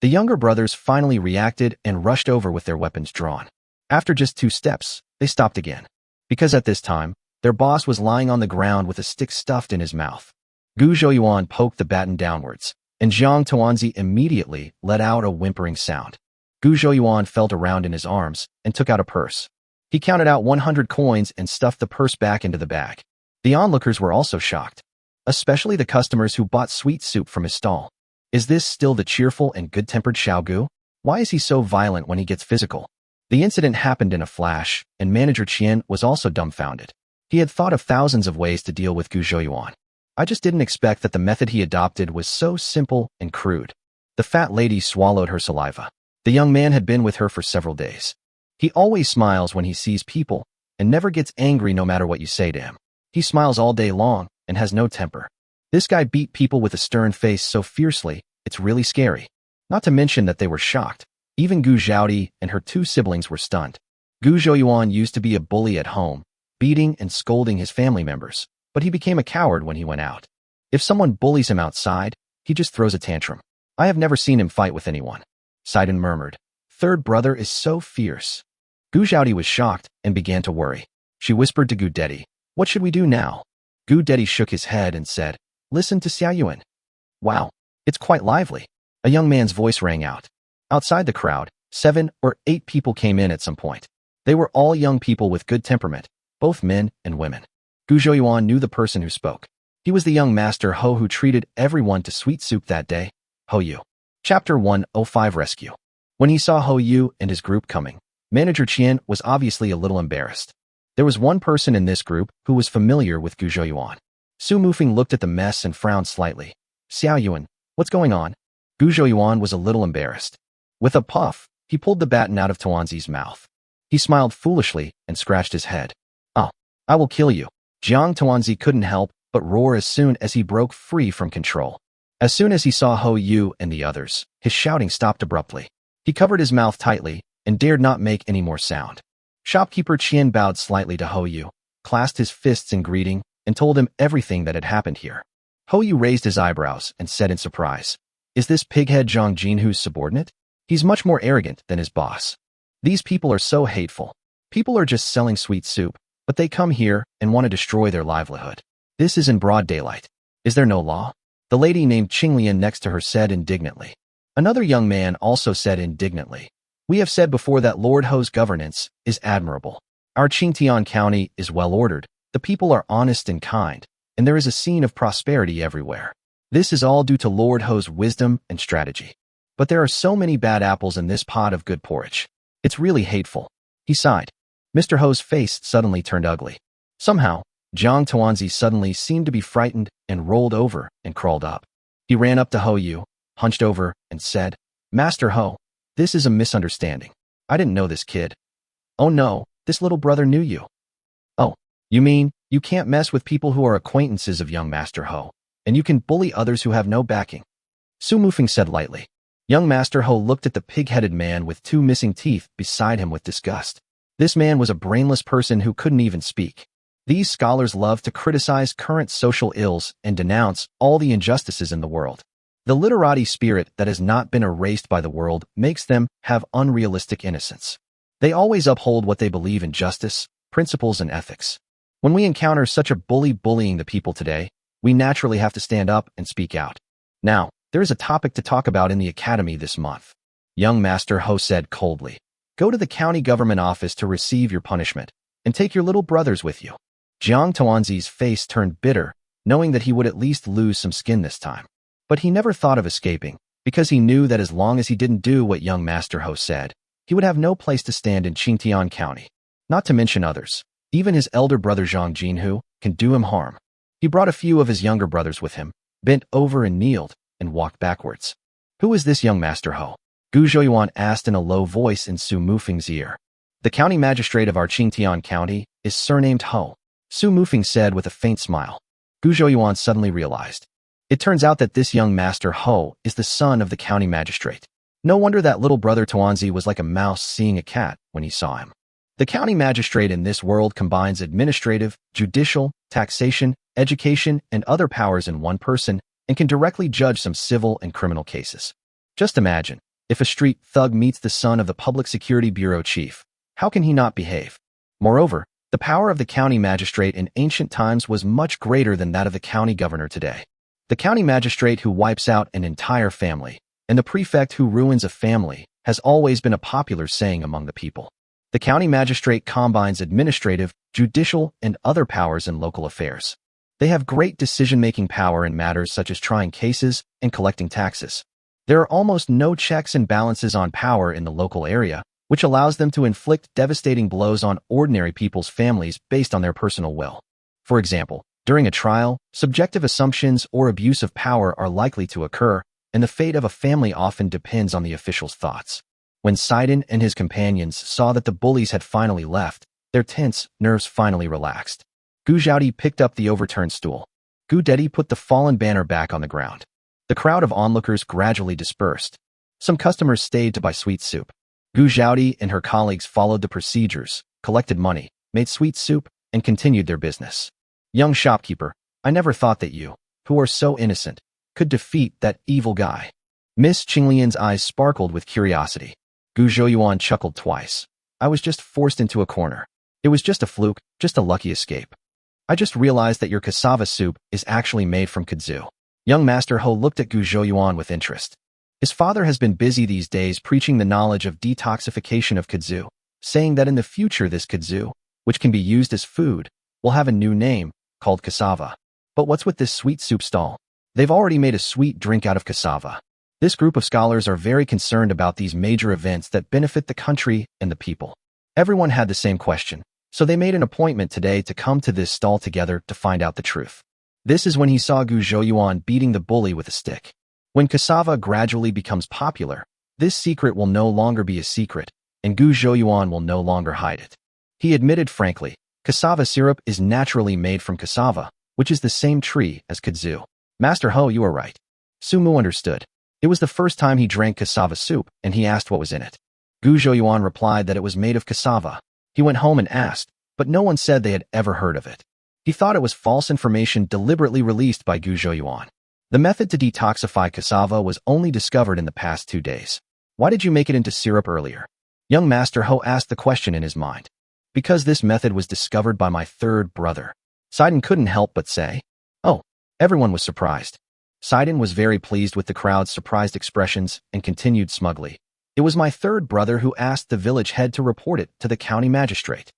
The younger brothers finally reacted and rushed over with their weapons drawn. After just 2 steps, they stopped again. Because at this time, their boss was lying on the ground with a stick stuffed in his mouth. Gu Zhouyuan poked the baton downwards, and Jiang Tuanzi immediately let out a whimpering sound. Gu Zhouyuan felt around in his arms and took out a purse. He counted out 100 coins and stuffed the purse back into the bag. The onlookers were also shocked, especially the customers who bought sweet soup from his stall. Is this still the cheerful and good-tempered Xiao Gu? Why is he so violent when he gets physical? The incident happened in a flash, and Manager Qian was also dumbfounded. He had thought of thousands of ways to deal with Gu Zhouyuan. I just didn't expect that the method he adopted was so simple and crude. The fat lady swallowed her saliva. The young man had been with her for several days. He always smiles when he sees people, and never gets angry no matter what you say to him. He smiles all day long, and has no temper. This guy beat people with a stern face so fiercely, it's really scary. Not to mention that they were shocked. Even Gu Zhaodi and her 2 siblings were stunned. Gu Zhouyuan used to be a bully at home, beating and scolding his family members, but he became a coward when he went out. If someone bullies him outside, he just throws a tantrum. I have never seen him fight with anyone. Sidon murmured. "Third brother is so fierce." Gu Zhaodi was shocked and began to worry. She whispered to Gu Dedi, "What should we do now?" Gu Dedi shook his head and said, "Listen to Xiao Yuan." "Wow, it's quite lively." A young man's voice rang out. Outside the crowd, 7 or 8 people came in at some point. They were all young people with good temperament, both men and women. Gu Zhouyuan knew the person who spoke. He was the young Master Ho who treated everyone to sweet soup that day. Ho Yu. Chapter 105 Rescue. When he saw Ho Yu and his group coming, Manager Qian was obviously a little embarrassed. There was one person in this group who was familiar with Gu Zhouyuan. Su Mufeng looked at the mess and frowned slightly. "Xiao Yuan, what's going on?" Gu Zhouyuan was a little embarrassed. With a puff, he pulled the baton out of Tuanzi's mouth. He smiled foolishly and scratched his head. "Oh, I will kill you." Jiang Tuanzi couldn't help but roar as soon as he broke free from control. As soon as he saw Ho Yu and the others, his shouting stopped abruptly. He covered his mouth tightly and dared not make any more sound. Shopkeeper Qian bowed slightly to Ho Yu, clasped his fists in greeting, and told him everything that had happened here. Ho Yu raised his eyebrows and said in surprise, "Is this pighead Zhang Jinhu's subordinate? He's much more arrogant than his boss. These people are so hateful. People are just selling sweet soup, but they come here and want to destroy their livelihood. This is in broad daylight. Is there no law?" The lady named Qinglian next to her said indignantly. Another young man also said indignantly, "We have said before that Lord Ho's governance is admirable. Our Qingtian County is well ordered, the people are honest and kind, and there is a scene of prosperity everywhere. This is all due to Lord Ho's wisdom and strategy. But there are so many bad apples in this pot of good porridge. It's really hateful." He sighed. Mr. Ho's face suddenly turned ugly. Somehow, Jiang Tuanzi suddenly seemed to be frightened and rolled over and crawled up. He ran up to Ho Yu, hunched over, and said, "Master Ho, this is a misunderstanding. I didn't know this kid." "Oh no, this little brother knew you." "Oh, you mean you can't mess with people who are acquaintances of young Master Ho, and you can bully others who have no backing?" Su Mufeng said lightly. Young Master Ho looked at the pig-headed man with 2 missing teeth beside him with disgust. This man was a brainless person who couldn't even speak. These scholars love to criticize current social ills and denounce all the injustices in the world. The literati spirit that has not been erased by the world makes them have unrealistic innocence. They always uphold what they believe in justice, principles, and ethics. When we encounter such a bully bullying the people today, we naturally have to stand up and speak out. Now, there is a topic to talk about in the academy this month. Young Master Ho said coldly, "Go to the county government office to receive your punishment, and take your little brothers with you." Jiang Tuanzi's face turned bitter, knowing that he would at least lose some skin this time. But he never thought of escaping, because he knew that as long as he didn't do what young Master Ho said, he would have no place to stand in Qingtian County. Not to mention others. Even his elder brother Zhang Jinhu can do him harm. He brought a few of his younger brothers with him, bent over and kneeled, and walked backwards. "Who is this young Master Ho?" Gu Zhouyuan asked in a low voice in Su Mufing's ear. "The county magistrate of our Qingtian County is surnamed Ho," Su Mufing said with a faint smile. Gu Zhouyuan suddenly realized. It turns out that this young Master Ho is the son of the county magistrate. No wonder that little brother Tuanzi was like a mouse seeing a cat when he saw him. The county magistrate in this world combines administrative, judicial, taxation, education, and other powers in one person and can directly judge some civil and criminal cases. Just imagine, if a street thug meets the son of the Public Security Bureau chief, how can he not behave? Moreover, the power of the county magistrate in ancient times was much greater than that of the county governor today. The county magistrate who wipes out an entire family, and the prefect who ruins a family, has always been a popular saying among the people. The county magistrate combines administrative, judicial, and other powers in local affairs. They have great decision-making power in matters such as trying cases and collecting taxes. There are almost no checks and balances on power in the local area, which allows them to inflict devastating blows on ordinary people's families based on their personal will. For example, during a trial, subjective assumptions or abuse of power are likely to occur, and the fate of a family often depends on the official's thoughts. When Sidon and his companions saw that the bullies had finally left, their tense nerves finally relaxed. Gu Zhaodi picked up the overturned stool. Gu Dedi put the fallen banner back on the ground. The crowd of onlookers gradually dispersed. Some customers stayed to buy sweet soup. Gu Zhaodi and her colleagues followed the procedures, collected money, made sweet soup, and continued their business. "Young shopkeeper, I never thought that you, who are so innocent, could defeat that evil guy." Miss Qinglian's eyes sparkled with curiosity. Gu Zhouyuan chuckled twice. "I was just forced into a corner. It was just a fluke, just a lucky escape. I just realized that your cassava soup is actually made from kudzu." Young Master Ho looked at Gu Zhouyuan with interest. His father has been busy these days preaching the knowledge of detoxification of kudzu, saying that in the future this kudzu, which can be used as food, will have a new name, called cassava. But what's with this sweet soup stall? They've already made a sweet drink out of cassava. This group of scholars are very concerned about these major events that benefit the country and the people. Everyone had the same question, so they made an appointment today to come to this stall together to find out the truth. This is when he saw Gu Zhouyuan beating the bully with a stick. When cassava gradually becomes popular, this secret will no longer be a secret, and Gu Zhouyuan will no longer hide it. He admitted frankly, cassava syrup is naturally made from cassava, which is the same tree as kudzu. "Master Ho, you are right." Su Mu understood. It was the first time he drank cassava soup, and he asked what was in it. Gu Zhouyuan replied that it was made of cassava. He went home and asked, but no one said they had ever heard of it. He thought it was false information deliberately released by Gu Zhouyuan. The method to detoxify cassava was only discovered in the past 2 days. "Why did you make it into syrup earlier?" Young Master Ho asked the question in his mind. "Because this method was discovered by my third brother." Sidon couldn't help but say. "Oh." Everyone was surprised. Sidon was very pleased with the crowd's surprised expressions and continued smugly. "It was my third brother who asked the village head to report it to the county magistrate."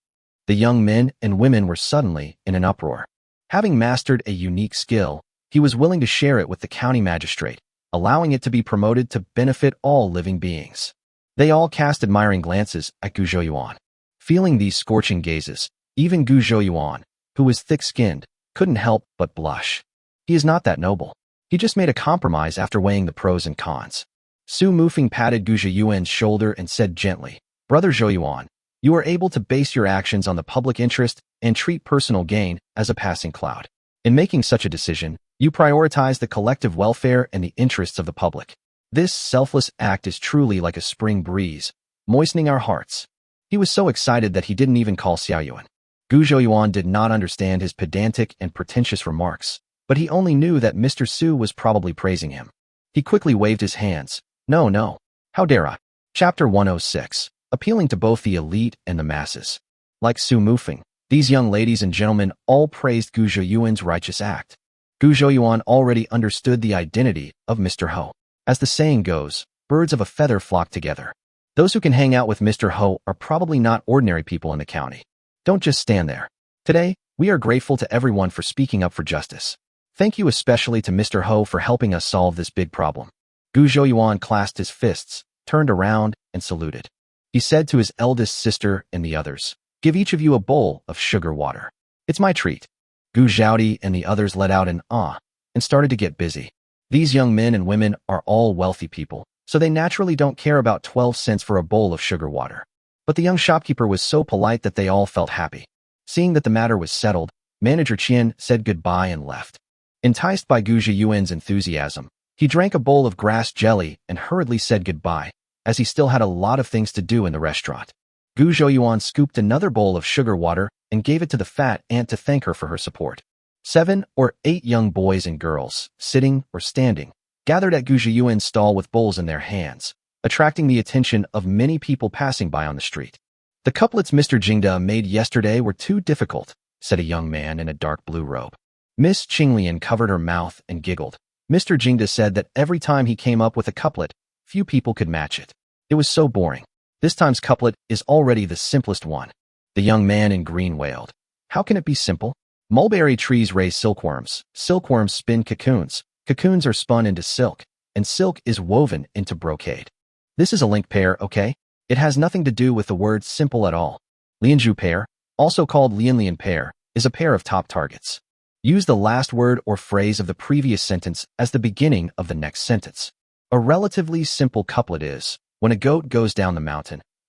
The young men and women were suddenly in an uproar. Having mastered a unique skill, he was willing to share it with the county magistrate, allowing it to be promoted to benefit all living beings. They all cast admiring glances at Gu Zhouyuan. Feeling these scorching gazes, even Gu Zhouyuan, who was thick-skinned, couldn't help but blush. He is not that noble. He just made a compromise after weighing the pros and cons. Su Mufing patted Gu Zhouyuan's shoulder and said gently, "Brother Zhouyuan, you are able to base your actions on the public interest and treat personal gain as a passing cloud. In making such a decision, you prioritize the collective welfare and the interests of the public. This selfless act is truly like a spring breeze, moistening our hearts." He was so excited that he didn't even call Xiaoyuan. Gu Zhouyuan did not understand his pedantic and pretentious remarks, but he only knew that Mr. Su was probably praising him. He quickly waved his hands. "No, no. How dare I?" Chapter 106. Appealing to both the elite and the masses. Like Su Mufing, These young ladies and gentlemen all praised Gu Zhouyuan's righteous act. Gu Zhouyuan already understood the identity of Mr. Ho. As the saying goes, birds of a feather flock together. Those who can hang out with Mr. Ho are probably not ordinary people in the county. Don't just stand there. Today, we are grateful to everyone for speaking up for justice. Thank you especially to Mr. Ho for helping us solve this big problem. Gu Zhouyuan clasped his fists, turned around, and saluted. He said to his eldest sister and the others, "Give each of you a bowl of sugar water. It's my treat." Gu Zhaodi and the others let out an ah and started to get busy. These young men and women are all wealthy people, so they naturally don't care about 12 cents for a bowl of sugar water. But the young shopkeeper was so polite that they all felt happy. Seeing that the matter was settled, Manager Qian said goodbye and left. Enticed by Gu Zhouyuan's enthusiasm, he drank a bowl of grass jelly and hurriedly said goodbye, as he still had a lot of things to do in the restaurant. Gu Zhouyuan scooped another bowl of sugar water and gave it to the fat aunt to thank her for her support. 7 or 8 young boys and girls, sitting or standing, gathered at Gu Zhouyuan's stall with bowls in their hands, attracting the attention of many people passing by on the street. "The couplets Mr. Jingda made yesterday were too difficult," said a young man in a dark blue robe. Miss Qinglian covered her mouth and giggled. Mr. Jingda said that every time he came up with a couplet, few people could match it. It was so boring. This time's couplet is already the simplest one. The young man in green wailed. "How can it be simple? Mulberry trees raise silkworms, silkworms spin cocoons, cocoons are spun into silk, and silk is woven into brocade. This is a link pair, okay? It has nothing to do with the word simple at all. Lianzhu pair, also called Lianlian pair, is a pair of top targets. Use the last word or phrase of the previous sentence as the beginning of the next sentence. A relatively simple couplet is, when a goat goes down the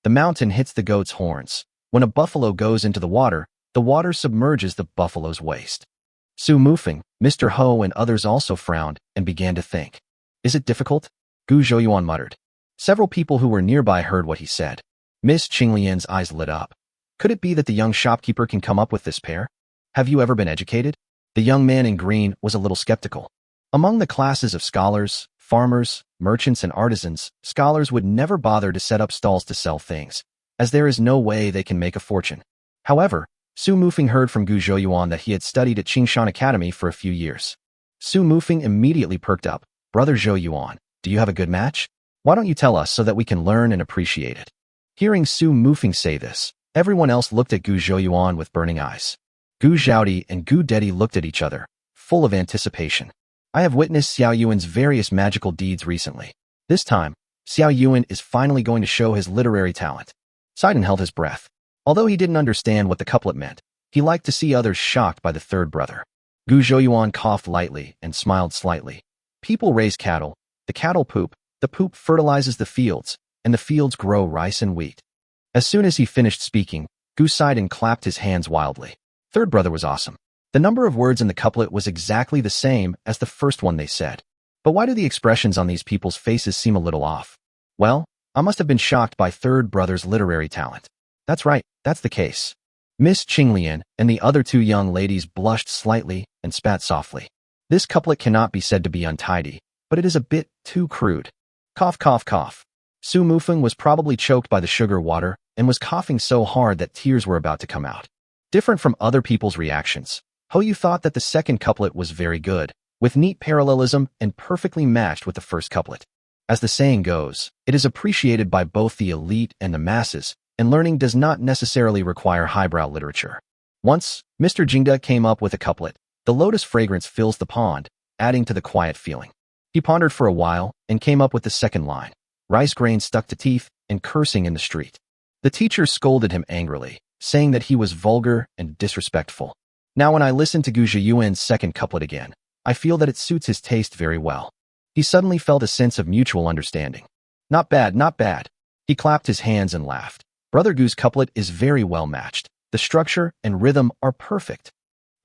mountain hits the goat's horns. When a buffalo goes into the water submerges the buffalo's waist." Su Mufeng, Mr. Ho and others also frowned and began to think. "Is it difficult?" Gu Zhouyuan muttered. Several people who were nearby heard what he said. Miss Qinglian's eyes lit up. Could it be that the young shopkeeper can come up with this pair? Have you ever been educated? The young man in green was a little skeptical. Among the classes of scholars, farmers, merchants, and artisans, scholars would never bother to set up stalls to sell things, as there is no way they can make a fortune. However, Su Mufeng heard from Gu Zhouyuan that he had studied at Qingshan Academy for a few years. Su Mufeng immediately perked up. "Brother Zhouyuan, do you have a good match? Why don't you tell us so that we can learn and appreciate it?" Hearing Su Mufeng say this, everyone else looked at Gu Zhouyuan with burning eyes. Gu Zhaodi and Gu Dedi looked at each other, full of anticipation. "I have witnessed Xiao Yuan's various magical deeds recently. This time, Xiao Yuan is finally going to show his literary talent." Sidon held his breath. Although he didn't understand what the couplet meant, he liked to see others shocked by the third brother. Gu Zhouyuan coughed lightly and smiled slightly. "People raise cattle, the cattle poop, the poop fertilizes the fields, and the fields grow rice and wheat." As soon as he finished speaking, Gu Sidon clapped his hands wildly. Third brother was awesome. The number of words in the couplet was exactly the same as the first one they said. But why do the expressions on these people's faces seem a little off? Well, I must have been shocked by third brother's literary talent. That's right, that's the case. Miss Qinglian and the other 2 young ladies blushed slightly and spat softly. This couplet cannot be said to be untidy, but it is a bit too crude. Cough, cough, cough. Su Mufeng was probably choked by the sugar water and was coughing so hard that tears were about to come out. Different from other people's reactions, Ho Yu thought that the second couplet was very good, with neat parallelism and perfectly matched with the first couplet. As the saying goes, it is appreciated by both the elite and the masses, and learning does not necessarily require highbrow literature. Once, Mr. Jingda came up with a couplet. The lotus fragrance fills the pond, adding to the quiet feeling. He pondered for a while and came up with the second line. Rice grains stuck to teeth and cursing in the street. The teacher scolded him angrily, saying that he was vulgar and disrespectful. Now when I listen to Gu Zhouyuan's second couplet again, I feel that it suits his taste very well. He suddenly felt a sense of mutual understanding. Not bad, not bad. He clapped his hands and laughed. Brother Gu's couplet is very well matched. The structure and rhythm are perfect.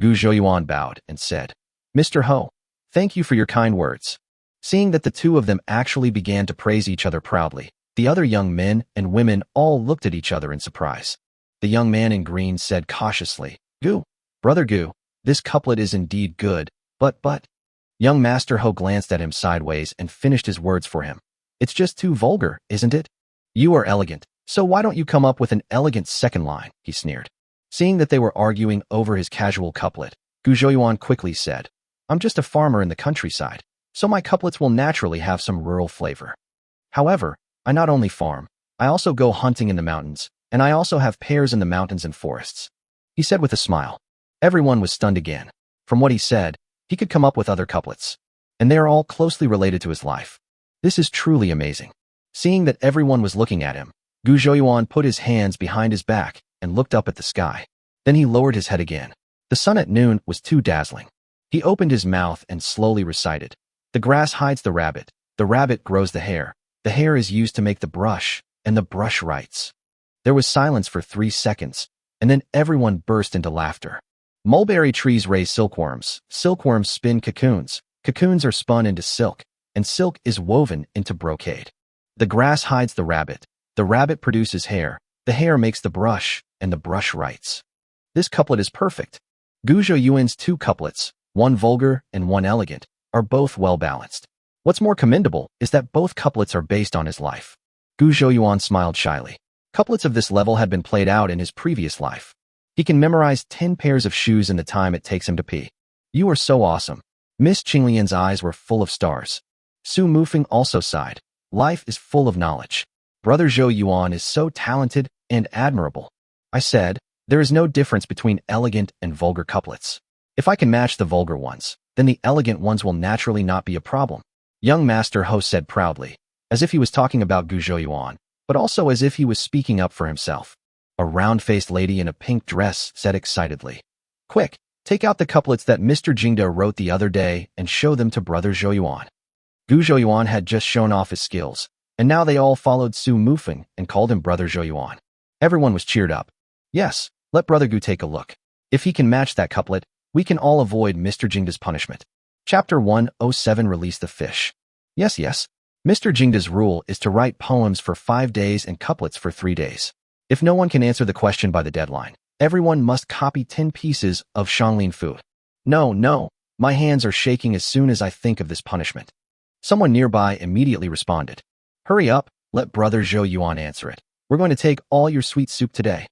Gu Zhouyuan bowed and said, "Mr. Ho, thank you for your kind words." Seeing that the 2 of them actually began to praise each other proudly, the other young men and women all looked at each other in surprise. The young man in green said cautiously, "Gu, Brother Gu, this couplet is indeed good, but..." Young Master Ho glanced at him sideways and finished his words for him. "It's just too vulgar, isn't it? You are elegant, so why don't you come up with an elegant second line?" he sneered. Seeing that they were arguing over his casual couplet, Gu Zhouyuan quickly said, I'm just a farmer in the countryside, so my couplets will naturally have some rural flavor. However, I not only farm, I also go hunting in the mountains, and I also have pairs in the mountains and forests. He said with a smile. Everyone was stunned again. From what he said, he could come up with other couplets, and they are all closely related to his life. This is truly amazing. Seeing that everyone was looking at him, Gu Zhouyuan put his hands behind his back and looked up at the sky. Then he lowered his head again. The sun at noon was too dazzling. He opened his mouth and slowly recited, the grass hides the rabbit grows the hair is used to make the brush, and the brush writes. There was silence for 3 seconds, and then everyone burst into laughter. Mulberry trees raise silkworms spin cocoons are spun into silk, and silk is woven into brocade. The grass hides the rabbit produces hair, the hair makes the brush, and the brush writes. This couplet is perfect. Gu Zhouyuan's 2 couplets, one vulgar and one elegant, are both well-balanced. What's more commendable is that both couplets are based on his life. Gu Zhouyuan smiled shyly. Couplets of this level had been played out in his previous life. He can memorize 10 pairs of shoes in the time it takes him to pee. You are so awesome. Miss Qinglian's eyes were full of stars. Su Mufeng also sighed. Life is full of knowledge. Brother Zhouyuan is so talented and admirable. I said, there is no difference between elegant and vulgar couplets. If I can match the vulgar ones, then the elegant ones will naturally not be a problem. Young Master Ho said proudly, as if he was talking about Gu Zhouyuan, but also as if he was speaking up for himself. A round-faced lady in a pink dress said excitedly, Quick, take out the couplets that Mr. Jingda wrote the other day and show them to Brother Zhouyuan. Gu Zhouyuan had just shown off his skills, and now they all followed Su Mufeng and called him Brother Zhouyuan. Everyone was cheered up. Yes, let Brother Gu take a look. If he can match that couplet, we can all avoid Mr. Jingda's punishment. Chapter 107 Release the Fish. Yes. Mr. Jingda's rule is to write poems for 5 days and couplets for 3 days. If no one can answer the question by the deadline, everyone must copy 10 pieces of Shanglin food. No, my hands are shaking as soon as I think of this punishment. Someone nearby immediately responded. Hurry up, let Brother Zhouyuan answer it. We're going to take all your sweet soup today.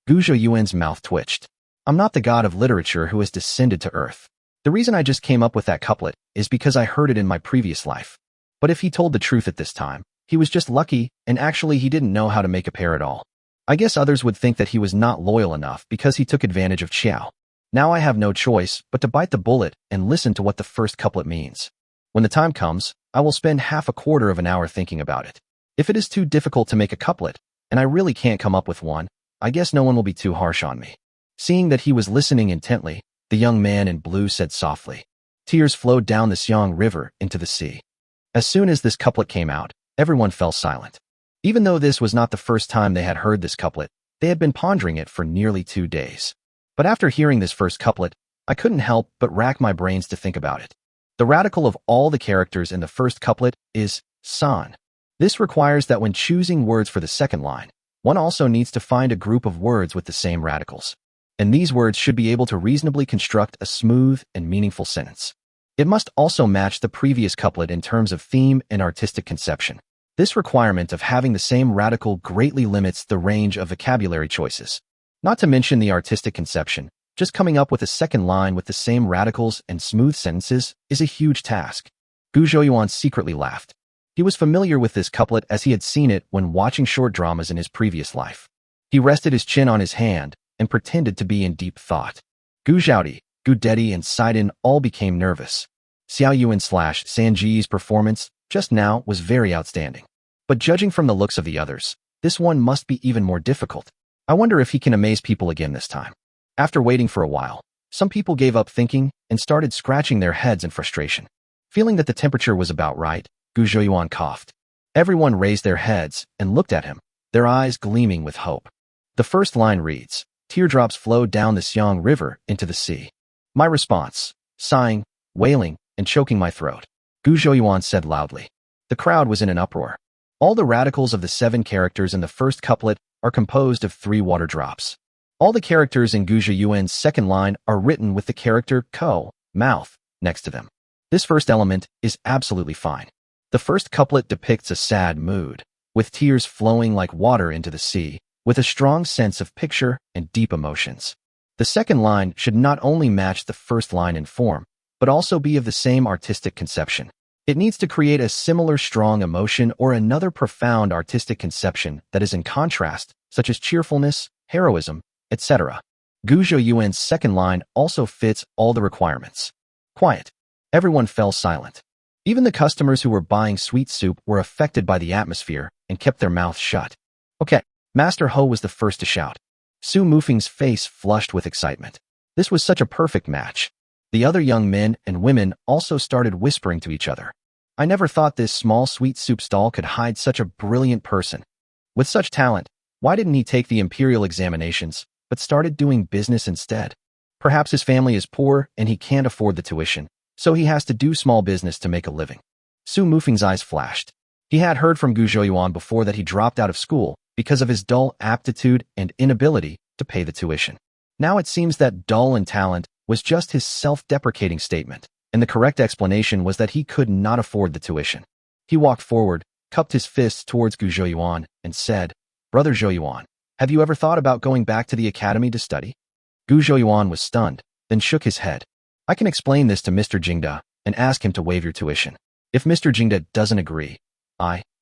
Gu Zhouyuan's mouth twitched. I'm not the god of literature who has descended to earth. The reason I just came up with that couplet is because I heard it in my previous life. But if he told the truth at this time, he was just lucky, and actually he didn't know how to make a pair at all. I guess others would think that he was not loyal enough because he took advantage of Qiao. Now I have no choice but to bite the bullet and listen to what the first couplet means. When the time comes, I will spend half a quarter of an hour thinking about it. If it is too difficult to make a couplet, and I really can't come up with one, I guess no one will be too harsh on me. Seeing that he was listening intently, the young man in blue said softly. Tears flowed down the Xiang River into the sea. As soon as this couplet came out, everyone fell silent. Even though this was not the first time they had heard this couplet, they had been pondering it for nearly 2 days. But after hearing this first couplet, I couldn't help but rack my brains to think about it. The radical of all the characters in the first couplet is san. This requires that when choosing words for the second line, one also needs to find a group of words with the same radicals. And these words should be able to reasonably construct a smooth and meaningful sentence. It must also match the previous couplet in terms of theme and artistic conception. This requirement of having the same radical greatly limits the range of vocabulary choices. Not to mention the artistic conception, just coming up with a second line with the same radicals and smooth sentences is a huge task. Gu Zhouyuan secretly laughed. He was familiar with this couplet as he had seen it when watching short dramas in his previous life. He rested his chin on his hand and pretended to be in deep thought. Gu Zhaodi, Gu Dedi, and Sidon all became nervous. Xiao Yuan/Sanji's performance just now was very outstanding. But judging from the looks of the others, this one must be even more difficult. I wonder if he can amaze people again this time. After waiting for a while, some people gave up thinking and started scratching their heads in frustration. Feeling that the temperature was about right, Gu Zhouyuan coughed. Everyone raised their heads and looked at him, their eyes gleaming with hope. The first line reads, Teardrops flowed down the Xiang River into the sea. My response, sighing, wailing, and choking my throat. Gu Zhouyuan said loudly. The crowd was in an uproar. All the radicals of the 7 characters in the first couplet are composed of 3 water drops. All the characters in Gu Zhouyuan's second line are written with the character ko, mouth, next to them. This first element is absolutely fine. The first couplet depicts a sad mood, with tears flowing like water into the sea, with a strong sense of picture and deep emotions. The second line should not only match the first line in form, but also be of the same artistic conception. It needs to create a similar strong emotion or another profound artistic conception that is in contrast, such as cheerfulness, heroism, etc. Gujo Yuan's second line also fits all the requirements. Quiet. Everyone fell silent. Even the customers who were buying sweet soup were affected by the atmosphere and kept their mouths shut. Okay, Master Ho was the first to shout. Su Mufing's face flushed with excitement. This was such a perfect match. The other young men and women also started whispering to each other. I never thought this small sweet soup stall could hide such a brilliant person. With such talent, why didn't he take the imperial examinations, but started doing business instead? Perhaps his family is poor and he can't afford the tuition, so he has to do small business to make a living. Su Mufing's eyes flashed. He had heard from Gujo Yuan before that he dropped out of school because of his dull aptitude and inability to pay the tuition. Now it seems that dull and talent was just his self-deprecating statement, and the correct explanation was that he could not afford the tuition. He walked forward, cupped his fists towards Gujo Yuan, and said, Brother Zhou Yuan, have you ever thought about going back to the academy to study? Gujo Yuan was stunned, then shook his head. I can explain this to Mr. Jingda and ask him to waive your tuition. If Mr. Jingda doesn't agree,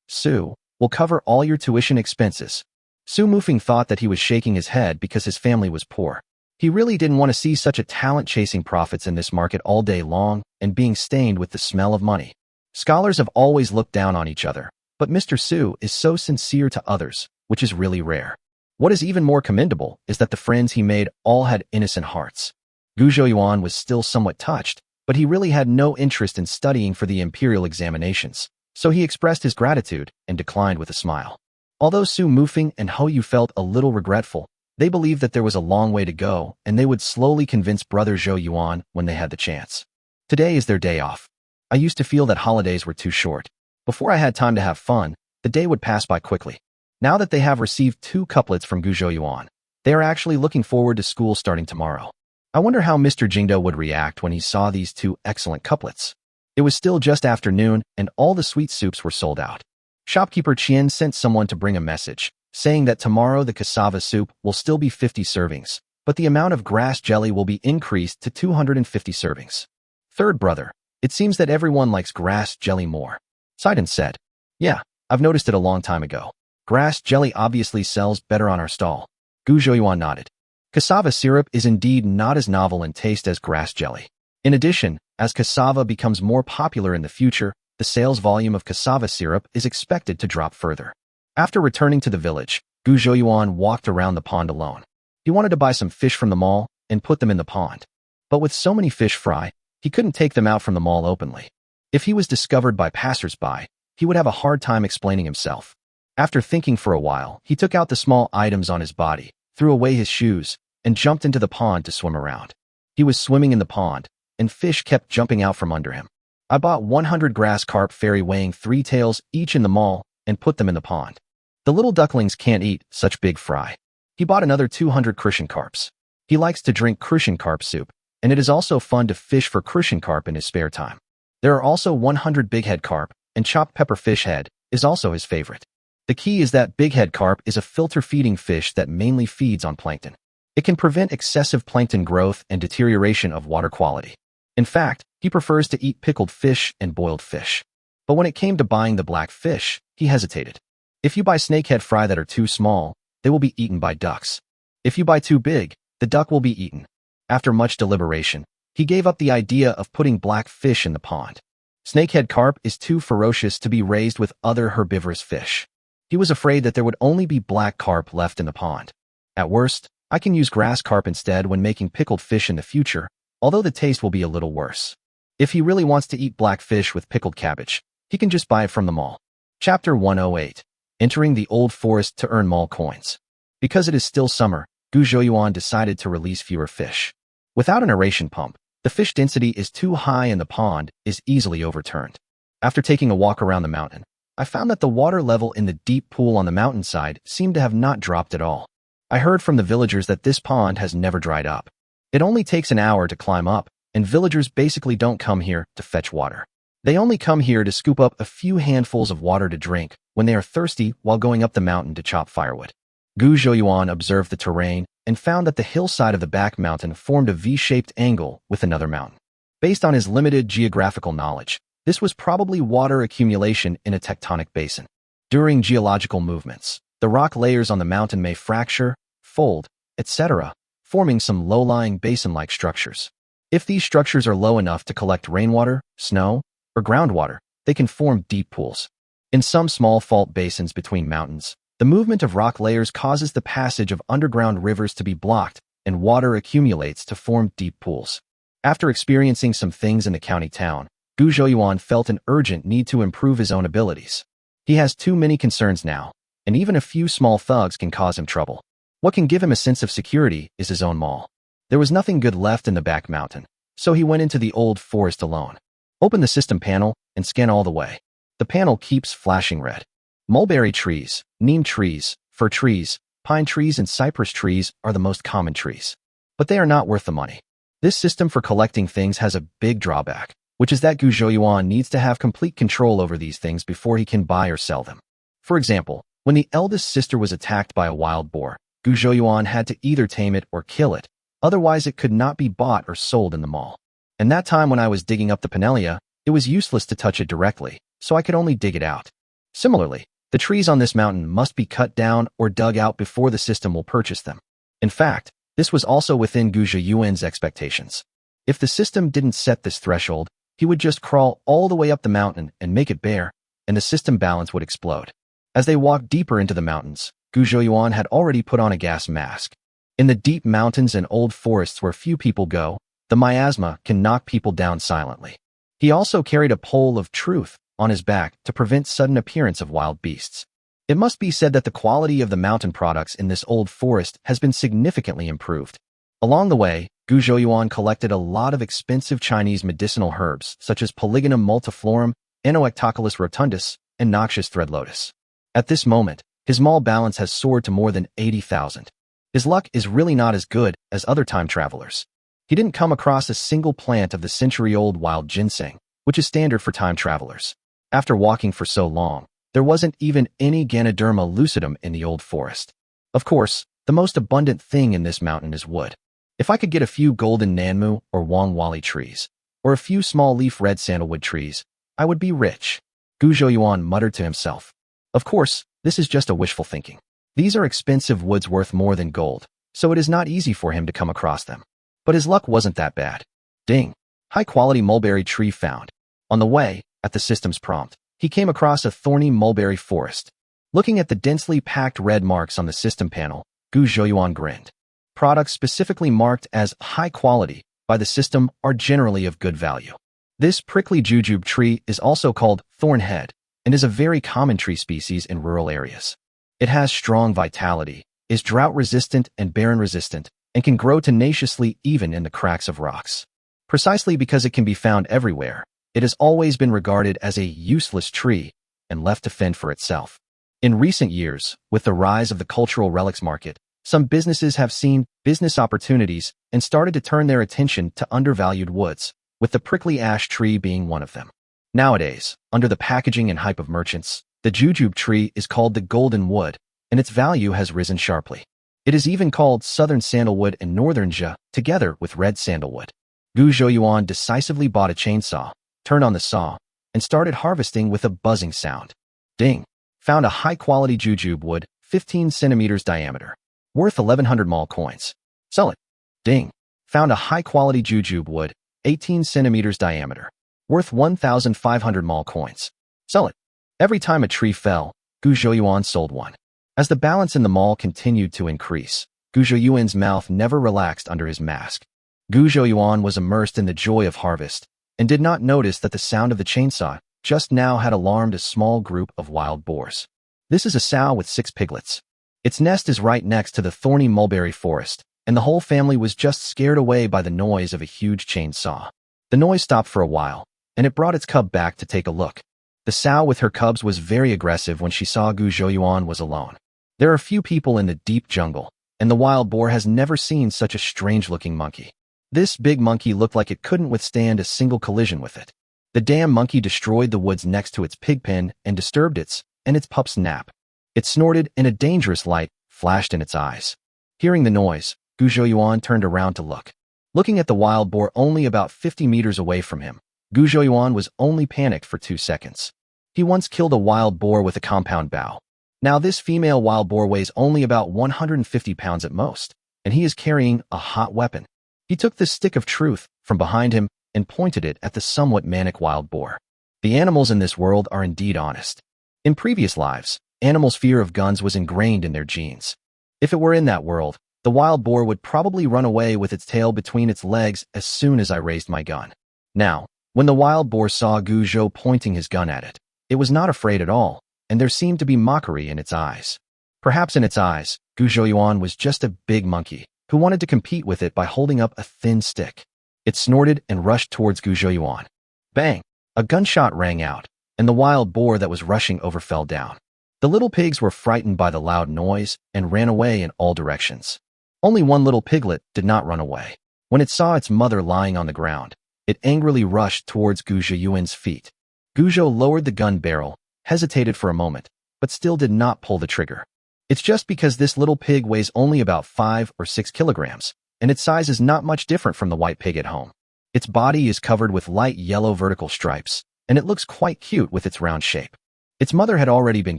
Su, will cover all your tuition expenses. Su Mufing thought that he was shaking his head because his family was poor. He really didn't want to see such a talent chasing profits in this market all day long and being stained with the smell of money. Scholars have always looked down on each other, but Mr. Su is so sincere to others, which is really rare. What is even more commendable is that the friends he made all had innocent hearts. Gujo Yuan was still somewhat touched, but he really had no interest in studying for the imperial examinations, so he expressed his gratitude and declined with a smile. Although Su Mufing and Hou Yu felt a little regretful, they believed that there was a long way to go and they would slowly convince Brother Zhou Yuan when they had the chance. Today is their day off. I used to feel that holidays were too short. Before I had time to have fun, the day would pass by quickly. Now that they have received 2 couplets from Gujo Yuan, they are actually looking forward to school starting tomorrow. I wonder how Mr. Jingdo would react when he saw these 2 excellent couplets. It was still just afternoon and all the sweet soups were sold out. Shopkeeper Qian sent someone to bring a message, saying that tomorrow the cassava soup will still be 50 servings, but the amount of grass jelly will be increased to 250 servings. Third brother, it seems that everyone likes grass jelly more. Sidon said, Yeah, I've noticed it a long time ago. Grass jelly obviously sells better on our stall. Gujo Yuan nodded. Cassava syrup is indeed not as novel in taste as grass jelly. In addition, as cassava becomes more popular in the future, the sales volume of cassava syrup is expected to drop further. After returning to the village, Gujo Yuan walked around the pond alone. He wanted to buy some fish from the mall and put them in the pond. But with so many fish fry, he couldn't take them out from the mall openly. If he was discovered by passers-by, he would have a hard time explaining himself. After thinking for a while, he took out the small items on his body, threw away his shoes, and jumped into the pond to swim around. He was swimming in the pond, and fish kept jumping out from under him. I bought 100 grass carp fairy weighing 3 taels each in the mall and put them in the pond. The little ducklings can't eat such big fry. He bought another 200 crucian carps. He likes to drink crucian carp soup, and it is also fun to fish for crucian carp in his spare time. There are also 100 bighead carp, and chopped pepper fish head is also his favorite. The key is that bighead carp is a filter-feeding fish that mainly feeds on plankton. It can prevent excessive plankton growth and deterioration of water quality. In fact, he prefers to eat pickled fish and boiled fish. But when it came to buying the black fish, he hesitated. If you buy snakehead fry that are too small, they will be eaten by ducks. If you buy too big, the duck will be eaten. After much deliberation, he gave up the idea of putting black fish in the pond. Snakehead carp is too ferocious to be raised with other herbivorous fish. He was afraid that there would only be black carp left in the pond. At worst, I can use grass carp instead when making pickled fish in the future, although the taste will be a little worse. If he really wants to eat black fish with pickled cabbage, he can just buy it from the mall. Chapter 108. Entering the Old Forest to earn mall coins. Because it is still summer, Gujo Yuan decided to release fewer fish. Without an aeration pump, the fish density is too high and the pond is easily overturned. After taking a walk around the mountain, I found that the water level in the deep pool on the mountainside seemed to have not dropped at all. I heard from the villagers that this pond has never dried up. It only takes an hour to climb up, and villagers basically don't come here to fetch water. They only come here to scoop up a few handfuls of water to drink when they are thirsty while going up the mountain to chop firewood. Gu Zhouyuan observed the terrain and found that the hillside of the back mountain formed a V-shaped angle with another mountain. Based on his limited geographical knowledge, this was probably water accumulation in a tectonic basin. During geological movements, the rock layers on the mountain may fracture, fold, etc., forming some low-lying basin-like structures. If these structures are low enough to collect rainwater, snow, or groundwater, they can form deep pools. In some small fault basins between mountains, the movement of rock layers causes the passage of underground rivers to be blocked and water accumulates to form deep pools. After experiencing some things in the county town, Gu Zhouyuan felt an urgent need to improve his own abilities. He has too many concerns now, and even a few small thugs can cause him trouble. What can give him a sense of security is his own mall. There was nothing good left in the back mountain, so he went into the old forest alone. Open the system panel and scan all the way. The panel keeps flashing red. Mulberry trees, neem trees, fir trees, pine trees, and cypress trees are the most common trees. But they are not worth the money. This system for collecting things has a big drawback, which is that Gu Zhouyuan needs to have complete control over these things before he can buy or sell them. For example, when the eldest sister was attacked by a wild boar, Gu Zhouyuan had to either tame it or kill it, otherwise it could not be bought or sold in the mall. And that time when I was digging up the Penelia, it was useless to touch it directly, so I could only dig it out. Similarly, the trees on this mountain must be cut down or dug out before the system will purchase them. In fact, this was also within Gu Zhouyuan's expectations. If the system didn't set this threshold, he would just crawl all the way up the mountain and make it bare, and the system balance would explode. As they walked deeper into the mountains, Gu Zhouyuan had already put on a gas mask. In the deep mountains and old forests where few people go, the miasma can knock people down silently. He also carried a pole of truth on his back to prevent sudden appearance of wild beasts. It must be said that the quality of the mountain products in this old forest has been significantly improved. Along the way, Gu Zhouyuan collected a lot of expensive Chinese medicinal herbs such as Polygonum multiflorum, Enoectoculus rotundus, and noxious thread lotus. At this moment, his mall balance has soared to more than 80,000. His luck is really not as good as other time travelers. He didn't come across a single plant of the century-old wild ginseng, which is standard for time travelers. After walking for so long, there wasn't even any Ganoderma lucidum in the old forest. Of course, the most abundant thing in this mountain is wood. If I could get a few golden nanmu or wangwali trees, or a few small leaf red sandalwood trees, I would be rich. Gu Zhouyuan muttered to himself. Of course, this is just a wishful thinking. These are expensive woods worth more than gold, so it is not easy for him to come across them. But his luck wasn't that bad. Ding! High-quality mulberry tree found. On the way, at the system's prompt, he came across a thorny mulberry forest. Looking at the densely packed red marks on the system panel, Gu Zhouyuan grinned. Products specifically marked as high quality by the system are generally of good value. This prickly jujube tree is also called thornhead and is a very common tree species in rural areas. It has strong vitality, is drought-resistant and barren-resistant, and can grow tenaciously even in the cracks of rocks. Precisely because it can be found everywhere, it has always been regarded as a useless tree and left to fend for itself. In recent years, with the rise of the cultural relics market, some businesses have seen business opportunities and started to turn their attention to undervalued woods, with the prickly ash tree being one of them. Nowadays, under the packaging and hype of merchants, the jujube tree is called the golden wood, and its value has risen sharply. It is even called southern sandalwood and northern ja, together with red sandalwood. Gu Zhouyuan decisively bought a chainsaw, turned on the saw, and started harvesting with a buzzing sound. Ding! Found a high-quality jujube wood, 15 centimeters diameter, worth 1,100 mall coins. Sell it. Ding! Found a high-quality jujube wood, 18 centimeters diameter, worth 1,500 mall coins. Sell it. Every time a tree fell, Gu Zhouyuan sold one. As the balance in the mall continued to increase, Gu Zhouyuan's mouth never relaxed under his mask. Gu Zhouyuan was immersed in the joy of harvest and did not notice that the sound of the chainsaw just now had alarmed a small group of wild boars. This is a sow with 6 piglets. Its nest is right next to the thorny mulberry forest, and the whole family was just scared away by the noise of a huge chainsaw. The noise stopped for a while, and it brought its cub back to take a look. The sow with her cubs was very aggressive when she saw Gu Zhouyuan was alone. There are few people in the deep jungle, and the wild boar has never seen such a strange-looking monkey. This big monkey looked like it couldn't withstand a single collision with it. The damn monkey destroyed the woods next to its pig pen and disturbed its and its pup's nap. It snorted in a dangerous light, flashed in its eyes. Hearing the noise, Gu Zhouyuan turned around to look. Looking at the wild boar only about 50 meters away from him, Gu Zhouyuan was only panicked for 2 seconds. He once killed a wild boar with a compound bow. Now this female wild boar weighs only about 150 pounds at most, and he is carrying a hot weapon. He took the stick of truth from behind him and pointed it at the somewhat manic wild boar. The animals in this world are indeed honest. In previous lives, animals' fear of guns was ingrained in their genes. If it were in that world, the wild boar would probably run away with its tail between its legs as soon as I raised my gun. Now, when the wild boar saw Gu Zhou pointing his gun at it, it was not afraid at all, and there seemed to be mockery in its eyes. Perhaps in its eyes, Gu Zhouyuan was just a big monkey who wanted to compete with it by holding up a thin stick. It snorted and rushed towards Gu Zhouyuan. Bang! A gunshot rang out, and the wild boar that was rushing over fell down. The little pigs were frightened by the loud noise and ran away in all directions. Only one little piglet did not run away. When it saw its mother lying on the ground, it angrily rushed towards Gu Zhouyuan's feet. Gu Zhou lowered the gun barrel, hesitated for a moment, but still did not pull the trigger. It's just because this little pig weighs only about 5 or 6 kilograms, and its size is not much different from the white pig at home. Its body is covered with light yellow vertical stripes, and it looks quite cute with its round shape. Its mother had already been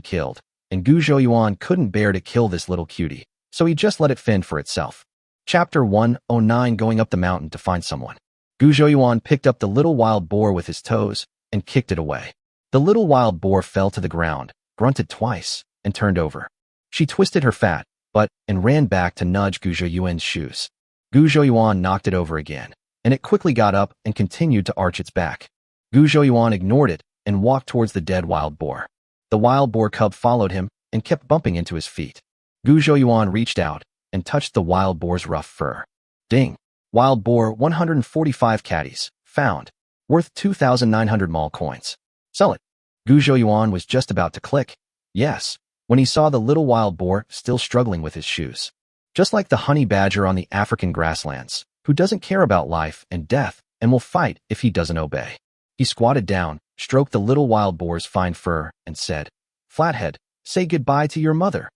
killed, and Gu Zhouyuan couldn't bear to kill this little cutie, so he just let it fend for itself. Chapter 109 Going Up the Mountain to Find Someone. Gu Zhouyuan picked up the little wild boar with his toes and kicked it away. The little wild boar fell to the ground, grunted twice, and turned over. She twisted her fat butt and ran back to nudge Gu Zhouyuan's shoes. Gu Zhouyuan knocked it over again, and it quickly got up and continued to arch its back. Gu Zhouyuan ignored it and walked towards the dead wild boar. The wild boar cub followed him and kept bumping into his feet. Gu Zhouyuan reached out and touched the wild boar's rough fur. Ding! Wild boar 145 caddies, found, worth 2,900 mall coins. Sell it. Gu Zhouyuan was just about to click yes, when he saw the little wild boar still struggling with his shoes. Just like the honey badger on the African grasslands, who doesn't care about life and death and will fight if he doesn't obey. He squatted down, stroked the little wild boar's fine fur, and said, "Flathead, say goodbye to your mother."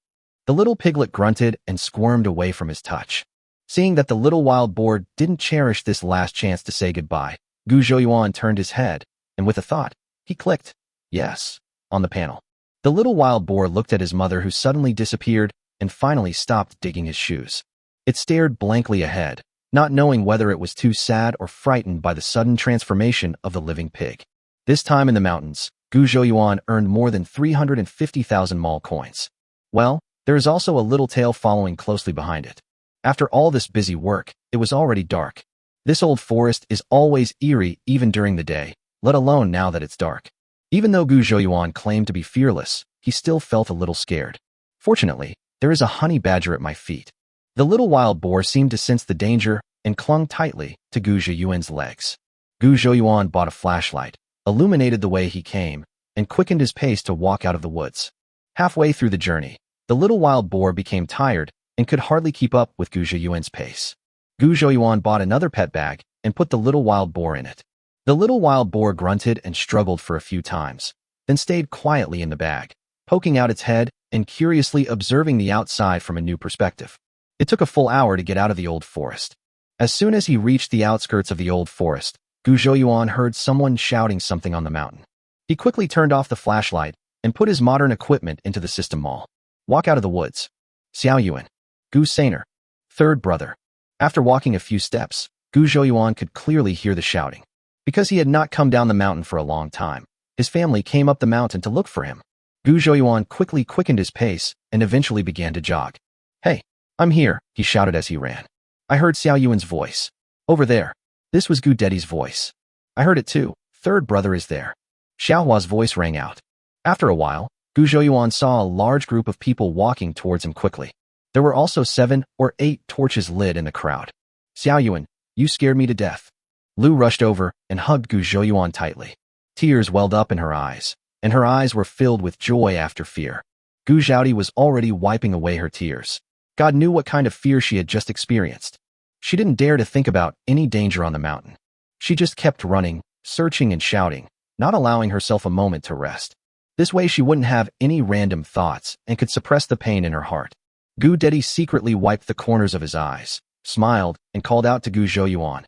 The little piglet grunted and squirmed away from his touch. Seeing that the little wild boar didn't cherish this last chance to say goodbye, Gu Zhouyuan turned his head, and with a thought, he clicked yes on the panel. The little wild boar looked at his mother, who suddenly disappeared and finally stopped digging his shoes. It stared blankly ahead, not knowing whether it was too sad or frightened by the sudden transformation of the living pig. This time in the mountains, Gu Zhouyuan earned more than 350,000 mall coins. Well, there is also a little tail following closely behind it. After all this busy work, it was already dark. This old forest is always eerie even during the day, let alone now that it's dark. Even though Gu Zhouyuan claimed to be fearless, he still felt a little scared. Fortunately, there is a honey badger at my feet. The little wild boar seemed to sense the danger and clung tightly to Gu Zhouyuan's legs. Gu Zhouyuan bought a flashlight, illuminated the way he came, and quickened his pace to walk out of the woods. Halfway through the journey, the little wild boar became tired and could hardly keep up with Gu Zhouyuan's pace. Gu Zhouyuan bought another pet bag and put the little wild boar in it. The little wild boar grunted and struggled for a few times, then stayed quietly in the bag, poking out its head and curiously observing the outside from a new perspective. It took a full hour to get out of the old forest. As soon as he reached the outskirts of the old forest, Gu Zhouyuan heard someone shouting something on the mountain. He quickly turned off the flashlight and put his modern equipment into the system mall. Walk out of the woods. Xiao Yuan. Gu Sainer. Third brother. After walking a few steps, Gu Zhouyuan could clearly hear the shouting. Because he had not come down the mountain for a long time, his family came up the mountain to look for him. Gu Zhouyuan quickly quickened his pace and eventually began to jog. "Hey, I'm here," he shouted as he ran. I heard Xiao Yuan's voice. "Over there." This was Gu Dedi's voice. "I heard it too. Third brother is there." Xiaohua's voice rang out. After a while, Gu Zhouyuan saw a large group of people walking towards him quickly. There were also 7 or 8 torches lit in the crowd. "Xiao Yuan, you scared me to death." Lu rushed over and hugged Gu Zhouyuan tightly. Tears welled up in her eyes, and her eyes were filled with joy after fear. Gu Zhaodi was already wiping away her tears. God knew what kind of fear she had just experienced. She didn't dare to think about any danger on the mountain. She just kept running, searching and shouting, not allowing herself a moment to rest. This way she wouldn't have any random thoughts and could suppress the pain in her heart. Gu Dedi secretly wiped the corners of his eyes, smiled, and called out to Gu Zhouyuan.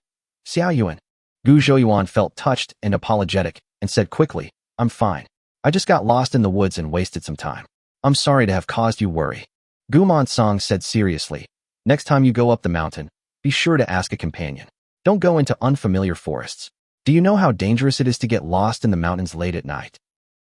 Xiao Yuan. Gu Zhouyuan felt touched and apologetic, and said quickly, I'm fine. I just got lost in the woods and wasted some time. I'm sorry to have caused you worry. Gu Mansong said seriously, next time you go up the mountain, be sure to ask a companion. Don't go into unfamiliar forests. Do you know how dangerous it is to get lost in the mountains late at night?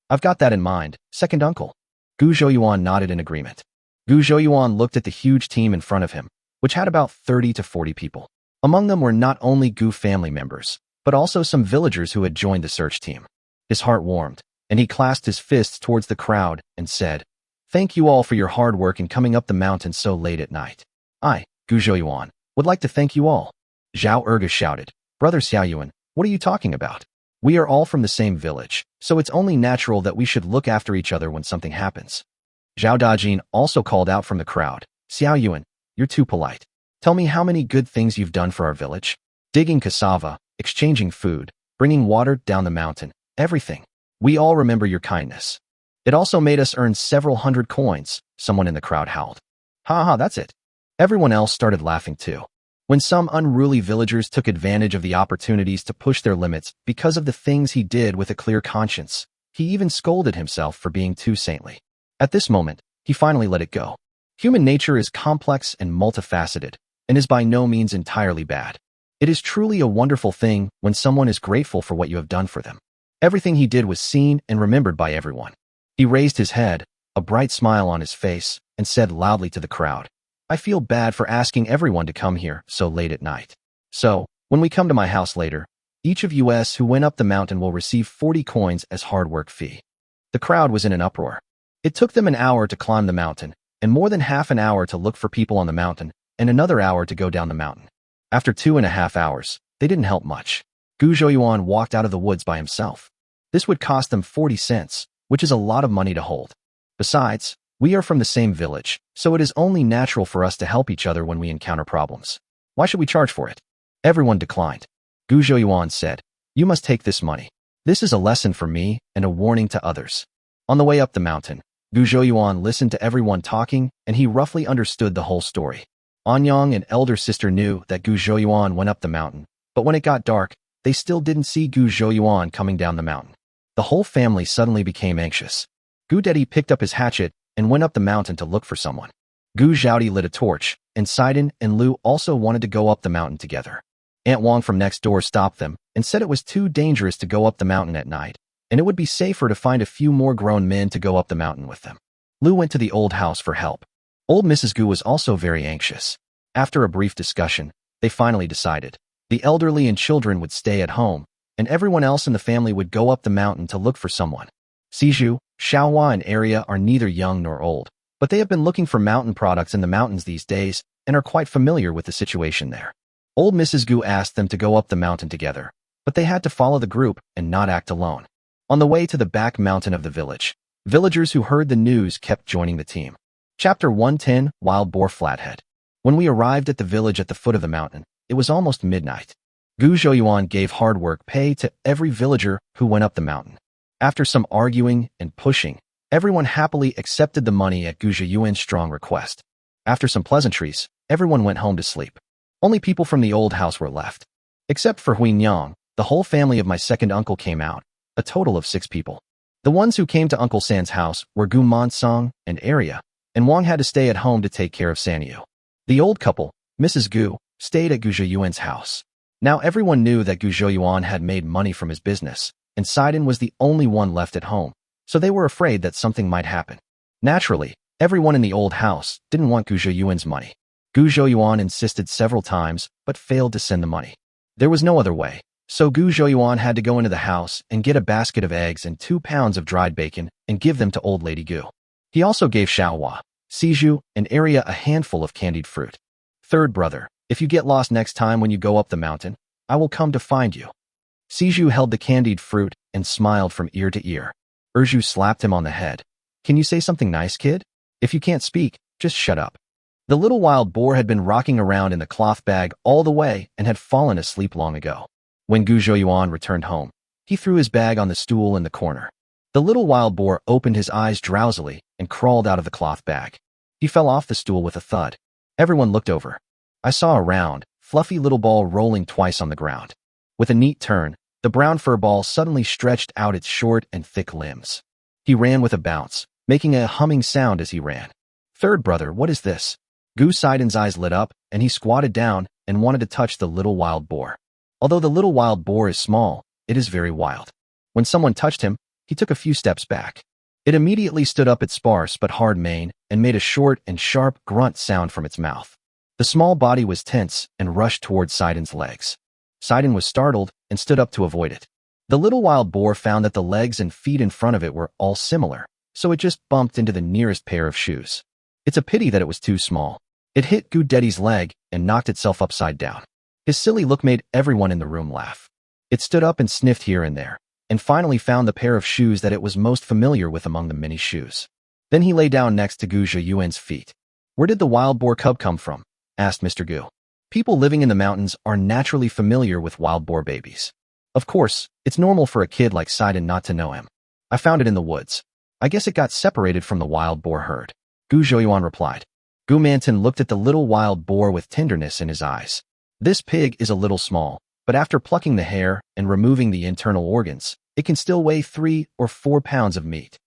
I've got that in mind, second uncle. Gu Zhouyuan nodded in agreement. Gu Zhouyuan looked at the huge team in front of him, which had about 30 to 40 people. Among them were not only Gu family members, but also some villagers who had joined the search team. His heart warmed, and he clasped his fists towards the crowd and said, Thank you all for your hard work in coming up the mountain so late at night. I, Gu Zhouyuan, would like to thank you all. Zhao Erga shouted, Brother Xiao Yuan, what are you talking about? We are all from the same village, so it's only natural that we should look after each other when something happens. Zhao Dajin also called out from the crowd, Xiao Yuan, you're too polite. Tell me how many good things you've done for our village. Digging cassava, exchanging food, bringing water down the mountain, everything. We all remember your kindness. It also made us earn several hundred coins, someone in the crowd howled. Ha ha, that's it. Everyone else started laughing too. When some unruly villagers took advantage of the opportunities to push their limits because of the things he did with a clear conscience, he even scolded himself for being too saintly. At this moment, he finally let it go. Human nature is complex and multifaceted, and is by no means entirely bad. It is truly a wonderful thing when someone is grateful for what you have done for them. Everything he did was seen and remembered by everyone. He raised his head, a bright smile on his face, and said loudly to the crowd, I feel bad for asking everyone to come here so late at night. So, when we come to my house later, each of us who went up the mountain will receive 40 coins as hard work fee. The crowd was in an uproar. It took them an hour to climb the mountain, and more than half an hour to look for people on the mountain, and another hour to go down the mountain. After 2.5 hours, they didn't help much. Gu Zhouyuan walked out of the woods by himself. This would cost them 40 cents, which is a lot of money to hold. Besides, we are from the same village, so it is only natural for us to help each other when we encounter problems. Why should we charge for it? Everyone declined. Gu Zhouyuan said, You must take this money. This is a lesson for me and a warning to others. On the way up the mountain, Gu Zhouyuan listened to everyone talking, and he roughly understood the whole story. Anyang and elder sister knew that Gu Zhouyuan went up the mountain, but when it got dark, they still didn't see Gu Zhouyuan coming down the mountain. The whole family suddenly became anxious. Gu Dedi picked up his hatchet and went up the mountain to look for someone. Gu Zhaodi lit a torch, and Sidon and Lu also wanted to go up the mountain together. Aunt Wang from next door stopped them and said it was too dangerous to go up the mountain at night, and it would be safer to find a few more grown men to go up the mountain with them. Lu went to the old house for help. Old Mrs. Gu was also very anxious. After a brief discussion, they finally decided. The elderly and children would stay at home, and everyone else in the family would go up the mountain to look for someone. Siju, Xiaohua and Area are neither young nor old, but they have been looking for mountain products in the mountains these days and are quite familiar with the situation there. Old Mrs. Gu asked them to go up the mountain together, but they had to follow the group and not act alone. On the way to the back mountain of the village, villagers who heard the news kept joining the team. Chapter 110, Wild Boar Flathead. When we arrived at the village at the foot of the mountain, it was almost midnight. Gu Zhouyuan gave hard work pay to every villager who went up the mountain. After some arguing and pushing, everyone happily accepted the money at Gu Zhouyuan's strong request. After some pleasantries, everyone went home to sleep. Only people from the old house were left. Except for Hui Nyang, the whole family of my second uncle came out, a total of 6 people. The ones who came to Uncle San's house were Gu Mansong and Area, and Wang had to stay at home to take care of Sanyu. The old couple, Mrs. Gu, stayed at Gu Zhouyuan's house. Now everyone knew that Gu Zhouyuan had made money from his business, and Sidon was the only one left at home, so they were afraid that something might happen. Naturally, everyone in the old house didn't want Gu Zhouyuan's money. Gu Zhouyuan insisted several times, but failed to send the money. There was no other way, so Gu Zhouyuan had to go into the house and get a basket of eggs and 2 pounds of dried bacon and give them to old lady Gu. He also gave Xiaohua, Siju, and Area a handful of candied fruit. Third brother, if you get lost next time when you go up the mountain, I will come to find you. Siju held the candied fruit and smiled from ear to ear. Erju slapped him on the head. Can you say something nice, kid? If you can't speak, just shut up. The little wild boar had been rocking around in the cloth bag all the way and had fallen asleep long ago. When Gu Zhouyuan returned home, he threw his bag on the stool in the corner. The little wild boar opened his eyes drowsily and crawled out of the cloth bag. He fell off the stool with a thud. Everyone looked over. I saw a round, fluffy little ball rolling twice on the ground. With a neat turn, the brown fur ball suddenly stretched out its short and thick limbs. He ran with a bounce, making a humming sound as he ran. Third brother, what is this? Gu Saiden's eyes lit up, and he squatted down and wanted to touch the little wild boar. Although the little wild boar is small, it is very wild. When someone touched him, he took a few steps back. It immediately stood up its sparse but hard mane and made a short and sharp grunt sound from its mouth. The small body was tense and rushed toward Saiden's legs. Saiden was startled and stood up to avoid it. The little wild boar found that the legs and feet in front of it were all similar, so it just bumped into the nearest pair of shoes. It's a pity that it was too small. It hit Gu Dedi's leg and knocked itself upside down. His silly look made everyone in the room laugh. It stood up and sniffed here and there, and finally found the pair of shoes that it was most familiar with among the many shoes. Then he lay down next to Gu Zhiyuan's feet. Where did the wild boar cub come from? Asked Mr. Gu. People living in the mountains are naturally familiar with wild boar babies. Of course, it's normal for a kid like Saiden not to know him. I found it in the woods. I guess it got separated from the wild boar herd. Gu Zhiyuan replied. Gu Manton looked at the little wild boar with tenderness in his eyes. This pig is a little small, but after plucking the hair and removing the internal organs, it can still weigh 3 or 4 pounds of meat.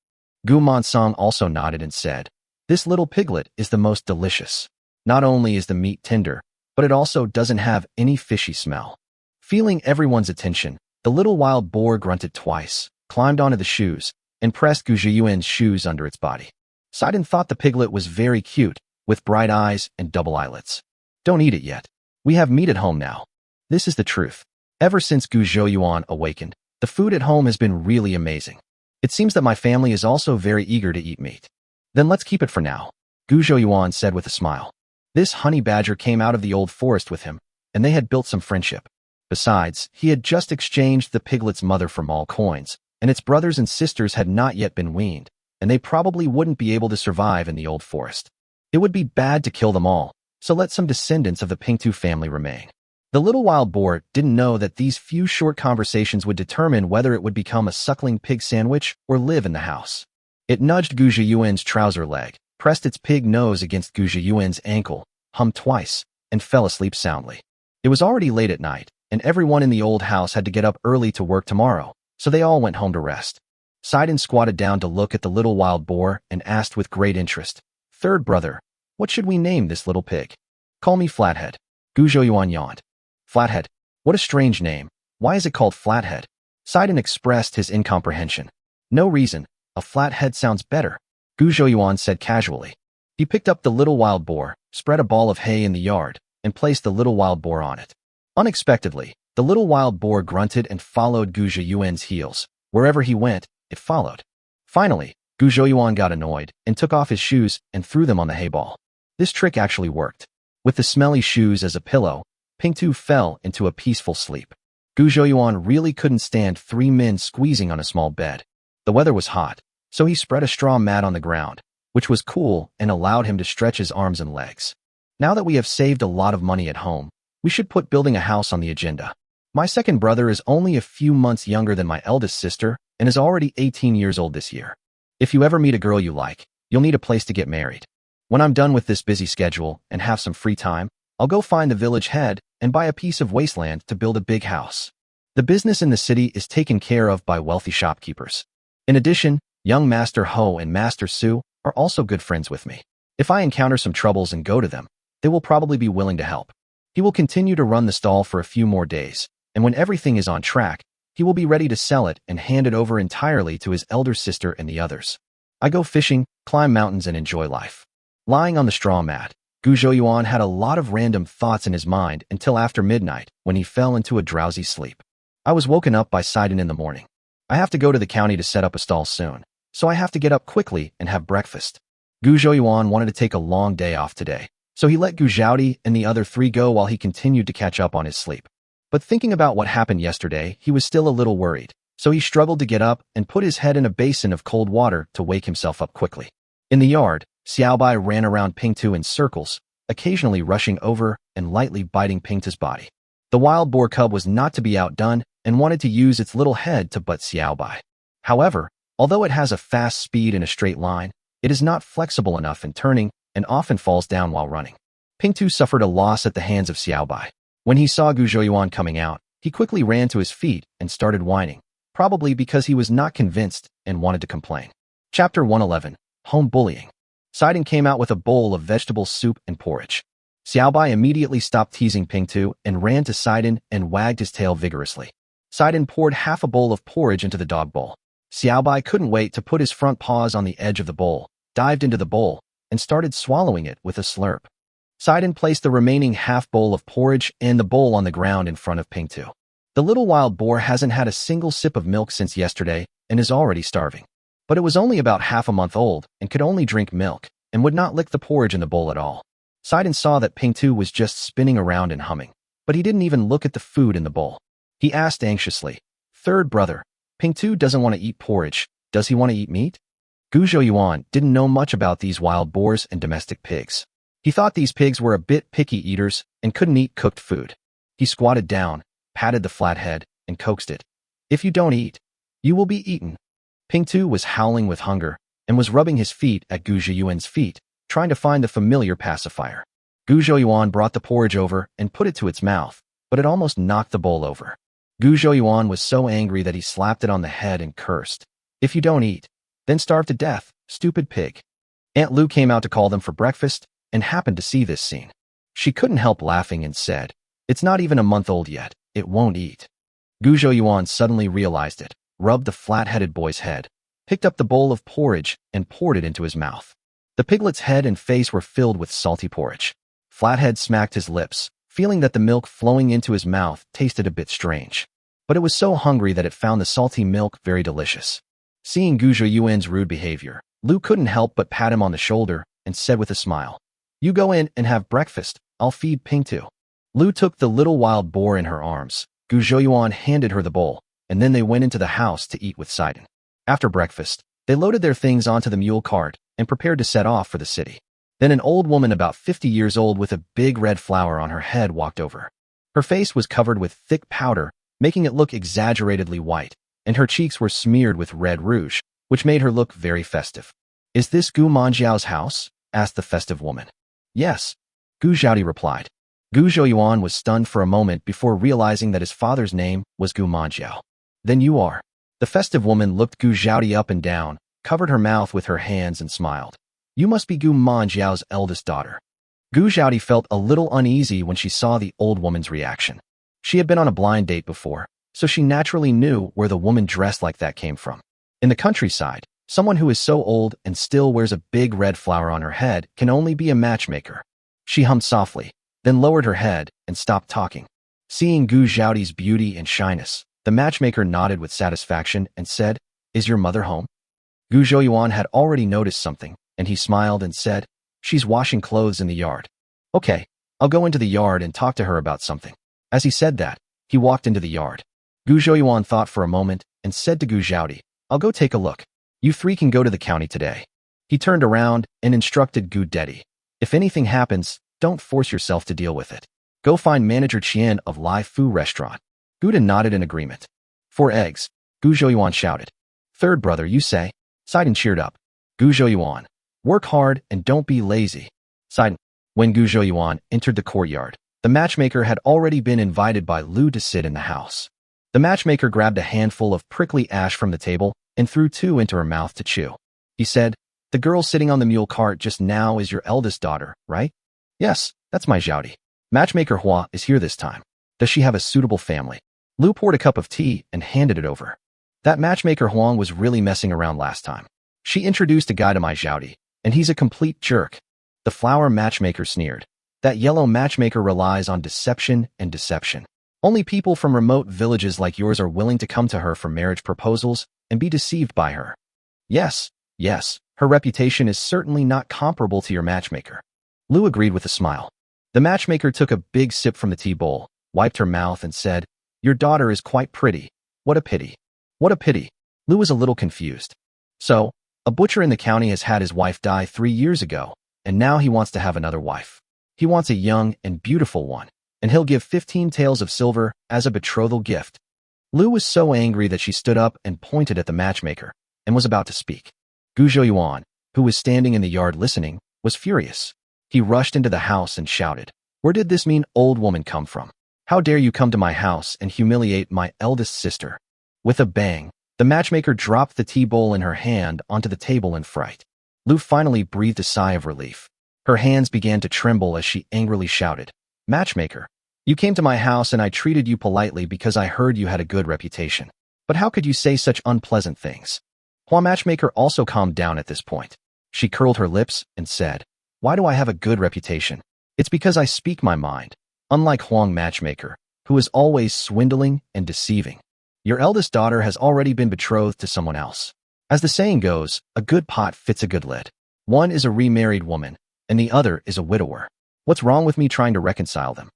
Gu Mansong also nodded and said, this little piglet is the most delicious. Not only is the meat tender, but it also doesn't have any fishy smell. Feeling everyone's attention, the little wild boar grunted twice, climbed onto the shoes, and pressed Gu Zhiyuan's shoes under its body. Saiden thought the piglet was very cute, with bright eyes and double eyelids. Don't eat it yet. We have meat at home now. This is the truth. Ever since Gu Zhiyuan awakened, the food at home has been really amazing. It seems that my family is also very eager to eat meat. Then let's keep it for now, Gu Zhiyuan said with a smile. This honey badger came out of the old forest with him, and they had built some friendship. Besides, he had just exchanged the piglet's mother for mall coins, and its brothers and sisters had not yet been weaned, and they probably wouldn't be able to survive in the old forest. It would be bad to kill them all, so let some descendants of the Pingtu family remain. The little wild boar didn't know that these few short conversations would determine whether it would become a suckling pig sandwich or live in the house. It nudged Gu Zhiyuan's trouser leg, pressed its pig nose against Gu Zhiyuan's ankle, hummed twice, and fell asleep soundly. It was already late at night, and everyone in the old house had to get up early to work tomorrow, so they all went home to rest. Saiden squatted down to look at the little wild boar and asked with great interest, Third brother, what should we name this little pig? Call me Flathead. Gu Zhiyuan yawned. Flathead. What a strange name. Why is it called Flathead? Saiden expressed his incomprehension. No reason. A flathead sounds better, Gu Zhiyuan said casually. He picked up the little wild boar, spread a ball of hay in the yard, and placed the little wild boar on it. Unexpectedly, the little wild boar grunted and followed Gu Zhiyuan's heels. Wherever he went, it followed. Finally, Gu Zhiyuan got annoyed and took off his shoes and threw them on the hay ball. This trick actually worked. With the smelly shoes as a pillow, Pingtu fell into a peaceful sleep. Gu Zhiyuan really couldn't stand 3 men squeezing on a small bed. The weather was hot, so he spread a straw mat on the ground, which was cool and allowed him to stretch his arms and legs. Now that we have saved a lot of money at home, we should put building a house on the agenda. My second brother is only a few months younger than my eldest sister and is already 18 years old this year. If you ever meet a girl you like, you'll need a place to get married. When I'm done with this busy schedule and have some free time, I'll go find the village head and buy a piece of wasteland to build a big house. The business in the city is taken care of by wealthy shopkeepers. In addition, young Master Ho and Master Su are also good friends with me. If I encounter some troubles and go to them, they will probably be willing to help. He will continue to run the stall for a few more days, and when everything is on track, he will be ready to sell it and hand it over entirely to his elder sister and the others. I go fishing, climb mountains, and enjoy life. Lying on the straw mat, Gu Zhiyuan had a lot of random thoughts in his mind until after midnight, when he fell into a drowsy sleep. I was woken up by Saiden in the morning. I have to go to the county to set up a stall soon, so I have to get up quickly and have breakfast. Gu Zhiyuan wanted to take a long day off today, so he let Gu Zhaodi and the other 3 go while he continued to catch up on his sleep. But thinking about what happened yesterday, he was still a little worried, so he struggled to get up and put his head in a basin of cold water to wake himself up quickly. In the yard, Xiaobai ran around Pingtu in circles, occasionally rushing over and lightly biting Pingtu's body. The wild boar cub was not to be outdone and wanted to use its little head to butt Xiaobai. However, although it has a fast speed in a straight line, it is not flexible enough in turning and often falls down while running. Pingtu suffered a loss at the hands of Xiaobai. When he saw Gu Zhouyuan coming out, he quickly ran to his feet and started whining, probably because he was not convinced and wanted to complain. Chapter 111. Home Bullying. Sidon came out with a bowl of vegetable soup and porridge. Xiaobai immediately stopped teasing Pingtu and ran to Sidon and wagged his tail vigorously. Sidon poured half a bowl of porridge into the dog bowl. Xiaobai couldn't wait to put his front paws on the edge of the bowl, dived into the bowl, and started swallowing it with a slurp. Sidon placed the remaining half bowl of porridge and the bowl on the ground in front of Pingtu. The little wild boar hasn't had a single sip of milk since yesterday and is already starving. But it was only about half a month old and could only drink milk and would not lick the porridge in the bowl at all. Sidon saw that Pingtu was just spinning around and humming, but he didn't even look at the food in the bowl. He asked anxiously, "Third brother, Pingtu doesn't want to eat porridge. Does he want to eat meat?" Gu Zhouyuan didn't know much about these wild boars and domestic pigs. He thought these pigs were a bit picky eaters and couldn't eat cooked food. He squatted down, patted the flat head, and coaxed it. "If you don't eat, you will be eaten." Pingtu was howling with hunger and was rubbing his feet at Gu Zhouyuan's feet, trying to find the familiar pacifier. Gu Zhouyuan brought the porridge over and put it to its mouth, but it almost knocked the bowl over. Gu Zhouyuan was so angry that he slapped it on the head and cursed. "If you don't eat, then starve to death, stupid pig." Aunt Lu came out to call them for breakfast and happened to see this scene. She couldn't help laughing and said, "It's not even a month old yet. It won't eat." Gu Zhouyuan suddenly realized it, rubbed the flat-headed boy's head, picked up the bowl of porridge, and poured it into his mouth. The piglet's head and face were filled with salty porridge. Flathead smacked his lips, feeling that the milk flowing into his mouth tasted a bit strange. But it was so hungry that it found the salty milk very delicious. Seeing Gu Zhouyuan's rude behavior, Lu couldn't help but pat him on the shoulder and said with a smile, "You go in and have breakfast. I'll feed Pingtu." Lu took the little wild boar in her arms. Gu Zhouyuan handed her the bowl, and then they went into the house to eat with Sidon. After breakfast, they loaded their things onto the mule cart and prepared to set off for the city. Then an old woman about 50 years old with a big red flower on her head walked over. Her face was covered with thick powder, making it look exaggeratedly white, and her cheeks were smeared with red rouge, which made her look very festive. "Is this Gu Manjiao's house?" asked the festive woman. "Yes," Gu Zhaodi replied. Gu Zhouyuan was stunned for a moment before realizing that his father's name was Gu Manjiao. "Then you are." The festive woman looked Gu Zhaodi up and down, covered her mouth with her hands and smiled. "You must be Gu Manjiao's eldest daughter." Gu Zhaodi felt a little uneasy when she saw the old woman's reaction. She had been on a blind date before, so she naturally knew where the woman dressed like that came from. In the countryside, someone who is so old and still wears a big red flower on her head can only be a matchmaker. She hummed softly, then lowered her head and stopped talking. Seeing Gu Zhaodi's beauty and shyness, the matchmaker nodded with satisfaction and said, "Is your mother home?" Gu Zhouyuan had already noticed something, and he smiled and said, "She's washing clothes in the yard." "Okay, I'll go into the yard and talk to her about something." As he said that, he walked into the yard. Gu Zhouyuan thought for a moment and said to Gu Zhaodi, "I'll go take a look. You three can go to the county today." He turned around and instructed Gu Dedi, "If anything happens, don't force yourself to deal with it. Go find Manager Qian of Lai Fu Restaurant." Gu Den nodded in agreement. "4 eggs," Gu Zhouyuan shouted. "Third brother, you say?" Sidon cheered up. Gu Zhouyuan, "Work hard and don't be lazy." Sidon. When Gu Zhouyuan entered the courtyard, the matchmaker had already been invited by Lu to sit in the house. The matchmaker grabbed a handful of prickly ash from the table and threw 2 into her mouth to chew. He said, "The girl sitting on the mule cart just now is your eldest daughter, right?" "Yes, that's my Zhaodi. Matchmaker Hua is here this time. Does she have a suitable family?" Lu poured a cup of tea and handed it over. That matchmaker Huang was really messing around last time. She introduced a guy to my Zhaodi, and he's a complete jerk. The flower matchmaker sneered. That yellow matchmaker relies on deception and deception. Only people from remote villages like yours are willing to come to her for marriage proposals and be deceived by her. Yes, her reputation is certainly not comparable to your matchmaker. Lu agreed with a smile. The matchmaker took a big sip from the tea bowl, wiped her mouth and said, "Your daughter is quite pretty. What a pity. What a pity." Lu was a little confused. So, a butcher in the county has had his wife die 3 years ago, and now he wants to have another wife. He wants a young and beautiful one, and he'll give 15 taels of silver as a betrothal gift. Lu was so angry that she stood up and pointed at the matchmaker, and was about to speak. Gu Zhouyuan, who was standing in the yard listening, was furious. He rushed into the house and shouted, "Where did this mean old woman come from? How dare you come to my house and humiliate my eldest sister?" With a bang, the matchmaker dropped the tea bowl in her hand onto the table in fright. Lu finally breathed a sigh of relief. Her hands began to tremble as she angrily shouted, "Matchmaker, you came to my house and I treated you politely because I heard you had a good reputation. But how could you say such unpleasant things?" Hua Matchmaker also calmed down at this point. She curled her lips and said, "Why do I have a good reputation? It's because I speak my mind, unlike Huang Matchmaker, who is always swindling and deceiving. Your eldest daughter has already been betrothed to someone else. As the saying goes, a good pot fits a good lid. One is a remarried woman, and the other is a widower. What's wrong with me trying to reconcile them?"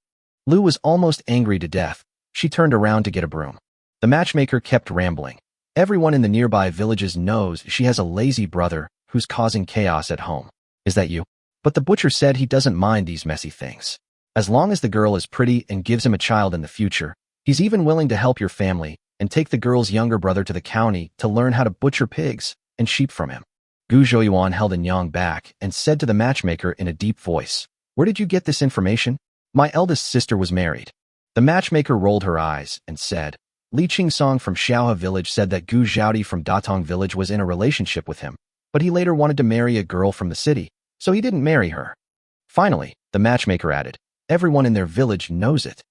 Lu was almost angry to death. She turned around to get a broom. The matchmaker kept rambling. "Everyone in the nearby villages knows she has a lazy brother who's causing chaos at home. Is that you? But the butcher said he doesn't mind these messy things. As long as the girl is pretty and gives him a child in the future, he's even willing to help your family and take the girl's younger brother to the county to learn how to butcher pigs and sheep from him." Gu Zhouyuan held Nyang back and said to the matchmaker in a deep voice, "Where did you get this information?" "My eldest sister was married." The matchmaker rolled her eyes and said, "Li Qingsong from Xiaohe village said that Gu Zhaodi from Datong village was in a relationship with him, but he later wanted to marry a girl from the city, so he didn't marry her." Finally, the matchmaker added, "Everyone in their village knows it."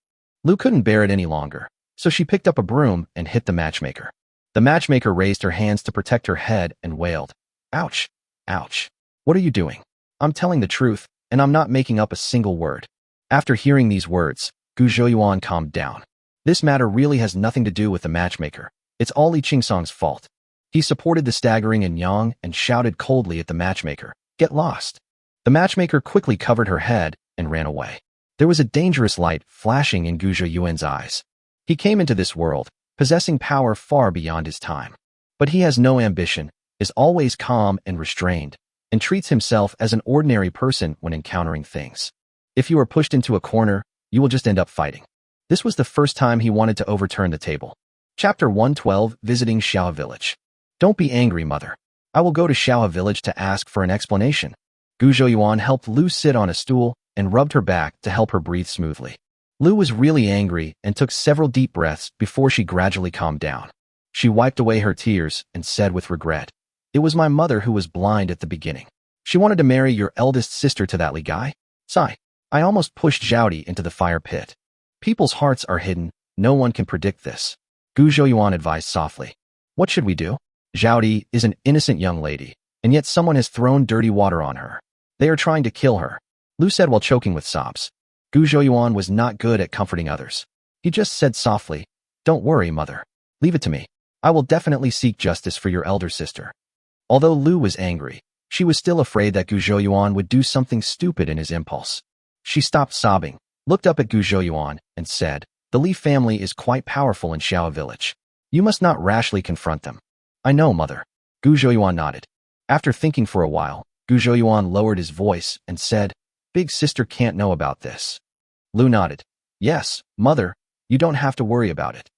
Lu couldn't bear it any longer, so she picked up a broom and hit the matchmaker. The matchmaker raised her hands to protect her head and wailed, "Ouch! Ouch! What are you doing? I'm telling the truth, and I'm not making up a single word." After hearing these words, Gu Zhouyuan calmed down. This matter really has nothing to do with the matchmaker. It's all Li Qingsong's fault. He supported the staggering Nyang and shouted coldly at the matchmaker, "Get lost." The matchmaker quickly covered her head and ran away. There was a dangerous light flashing in Gu Zhouyuan's eyes. He came into this world, possessing power far beyond his time. But he has no ambition, is always calm and restrained, and treats himself as an ordinary person when encountering things. If you are pushed into a corner, you will just end up fighting. This was the first time he wanted to overturn the table. Chapter 112, Visiting Xiaohe Village. "Don't be angry, mother. I will go to Xiaohe Village to ask for an explanation." Gu Zhouyuan helped Lu sit on a stool and rubbed her back to help her breathe smoothly. Lu was really angry and took several deep breaths before she gradually calmed down. She wiped away her tears and said with regret, "It was my mother who was blind at the beginning. She wanted to marry your eldest sister to that Li guy. Sigh. I almost pushed Zhaodi into the fire pit. People's hearts are hidden. No one can predict this." Gu Zhouyuan advised softly. "What should we do? Zhaodi is an innocent young lady, and yet someone has thrown dirty water on her. They are trying to kill her," Lu said while choking with sobs. Gu Zhouyuan was not good at comforting others. He just said softly, "Don't worry, mother. Leave it to me. I will definitely seek justice for your elder sister." Although Lu was angry, she was still afraid that Gu Zhouyuan would do something stupid in his impulse. She stopped sobbing, looked up at Gu Zhouyuan, and said, "The Li family is quite powerful in Xiaohe village. You must not rashly confront them." "I know, mother." Gu Zhouyuan nodded. After thinking for a while, Gu Zhouyuan lowered his voice and said, "Big sister can't know about this." Lu nodded. "Yes, mother, you don't have to worry about it.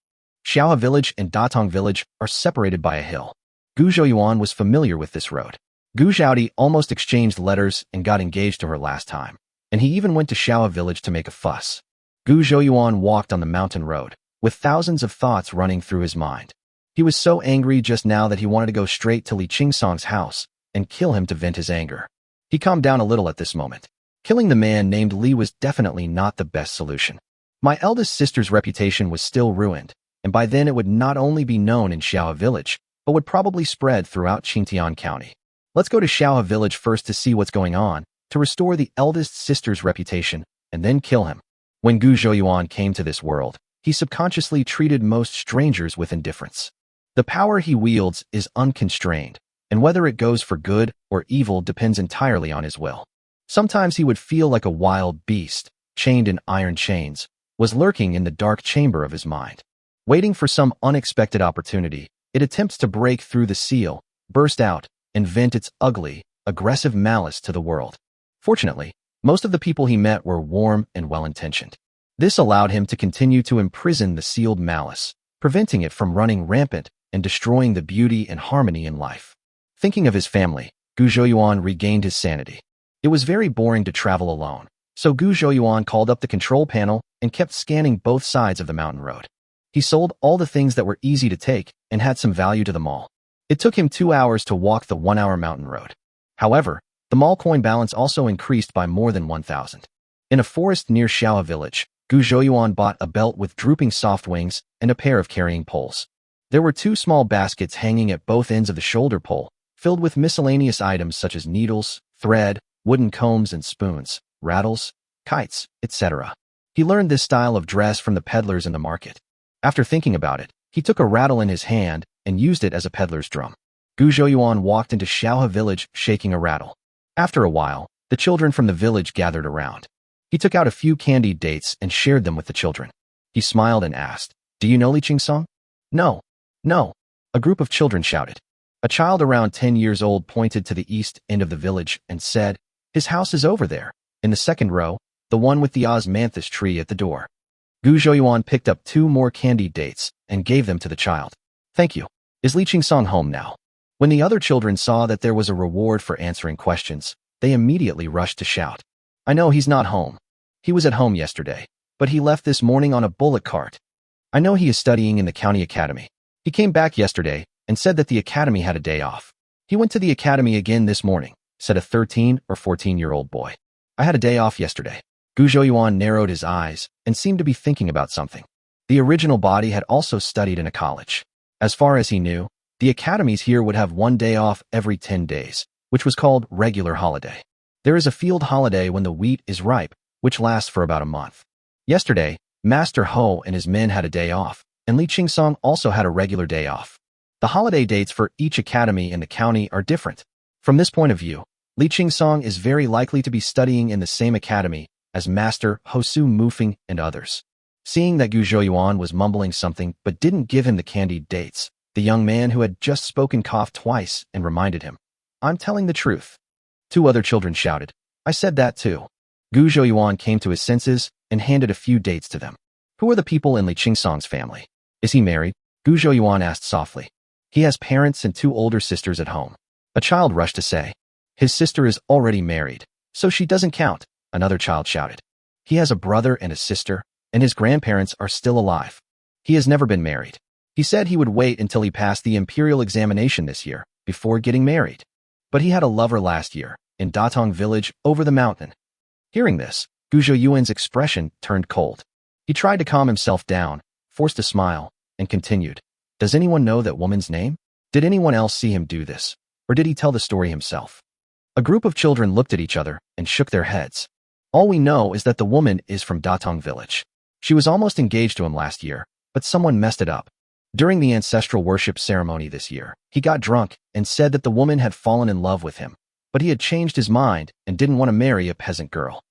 Xiaohe village and Datong village are separated by a hill." Gu Zhouyuan was familiar with this road. Gu Zhaodi almost exchanged letters and got engaged to her last time, and he even went to Xiaohe village to make a fuss. Gu Zhouyuan walked on the mountain road, with thousands of thoughts running through his mind. He was so angry just now that he wanted to go straight to Li Qingsong's house and kill him to vent his anger. He calmed down a little at this moment. Killing the man named Li was definitely not the best solution. My eldest sister's reputation was still ruined, and by then it would not only be known in Xiaohe village, but would probably spread throughout Qingtian County. Let's go to Xiaohe village first to see what's going on, to restore the eldest sister's reputation, and then kill him. When Gu Zhouyuan came to this world, he subconsciously treated most strangers with indifference. The power he wields is unconstrained, and whether it goes for good or evil depends entirely on his will. Sometimes he would feel like a wild beast, chained in iron chains, was lurking in the dark chamber of his mind. Waiting for some unexpected opportunity, it attempts to break through the seal, burst out, and vent its ugly, aggressive malice to the world. Fortunately, most of the people he met were warm and well-intentioned. This allowed him to continue to imprison the sealed malice, preventing it from running rampant and destroying the beauty and harmony in life. Thinking of his family, Gu Zhouyuan regained his sanity. It was very boring to travel alone, so Gu Zhouyuan called up the control panel and kept scanning both sides of the mountain road. He sold all the things that were easy to take and had some value to them all. It took him 2 hours to walk the 1-hour mountain road. However, the mall coin balance also increased by more than 1,000. In a forest near Xiaohe village, Gu Zhouyuan bought a belt with drooping soft wings and a pair of carrying poles. There were 2 small baskets hanging at both ends of the shoulder pole, filled with miscellaneous items such as needles, thread, wooden combs and spoons, rattles, kites, etc. He learned this style of dress from the peddlers in the market. After thinking about it, he took a rattle in his hand and used it as a peddler's drum. Gu Zhouyuan walked into Xiaohe village shaking a rattle. After a while, the children from the village gathered around. He took out a few candied dates and shared them with the children. He smiled and asked, "Do you know Li Qingsong?" "No. No," a group of children shouted. A child around 10 years old pointed to the east end of the village and said, "His house is over there, in the second row, the one with the osmanthus tree at the door." Gu Zhouyuan picked up 2 more candied dates and gave them to the child. "Thank you. Is Li Qingsong home now?" When the other children saw that there was a reward for answering questions, they immediately rushed to shout, "I know he's not home. He was at home yesterday, but he left this morning on a bullock cart. I know he is studying in the county academy. He came back yesterday and said that the academy had a day off. He went to the academy again this morning," said a 13 or 14-year-old boy. "I had a day off yesterday." Gu Zhouyuan narrowed his eyes and seemed to be thinking about something. The original body had also studied in a college. As far as he knew, the academies here would have 1 day off every 10 days, which was called regular holiday. There is a field holiday when the wheat is ripe, which lasts for about a month. Yesterday, Master Ho and his men had a day off, and Li Qingsong also had a regular day off. The holiday dates for each academy in the county are different. From this point of view, Li Qingsong is very likely to be studying in the same academy as Master Hosu Mufeng and others. Seeing that Gu Zhouyuan was mumbling something but didn't give him the candied dates, the young man who had just spoken coughed twice and reminded him, "I'm telling the truth." 2 other children shouted, "I said that too." Gu Zhouyuan came to his senses and handed a few dates to them. "Who are the people in Li Qingsong's family? Is he married?" Gu Zhouyuan asked softly. "He has parents and 2 older sisters at home." A child rushed to say, "His sister is already married, so she doesn't count," another child shouted. "He has a brother and a sister, and his grandparents are still alive. He has never been married. He said he would wait until he passed the imperial examination this year before getting married. But he had a lover last year, in Datong village over the mountain." Hearing this, Gu Zhouyuan's expression turned cold. He tried to calm himself down, forced a smile, and continued, "Does anyone know that woman's name? Did anyone else see him do this, or did he tell the story himself?" A group of children looked at each other and shook their heads. "All we know is that the woman is from Datong village. She was almost engaged to him last year, but someone messed it up. During the ancestral worship ceremony this year, he got drunk and said that the woman had fallen in love with him, but he had changed his mind and didn't want to marry a peasant girl."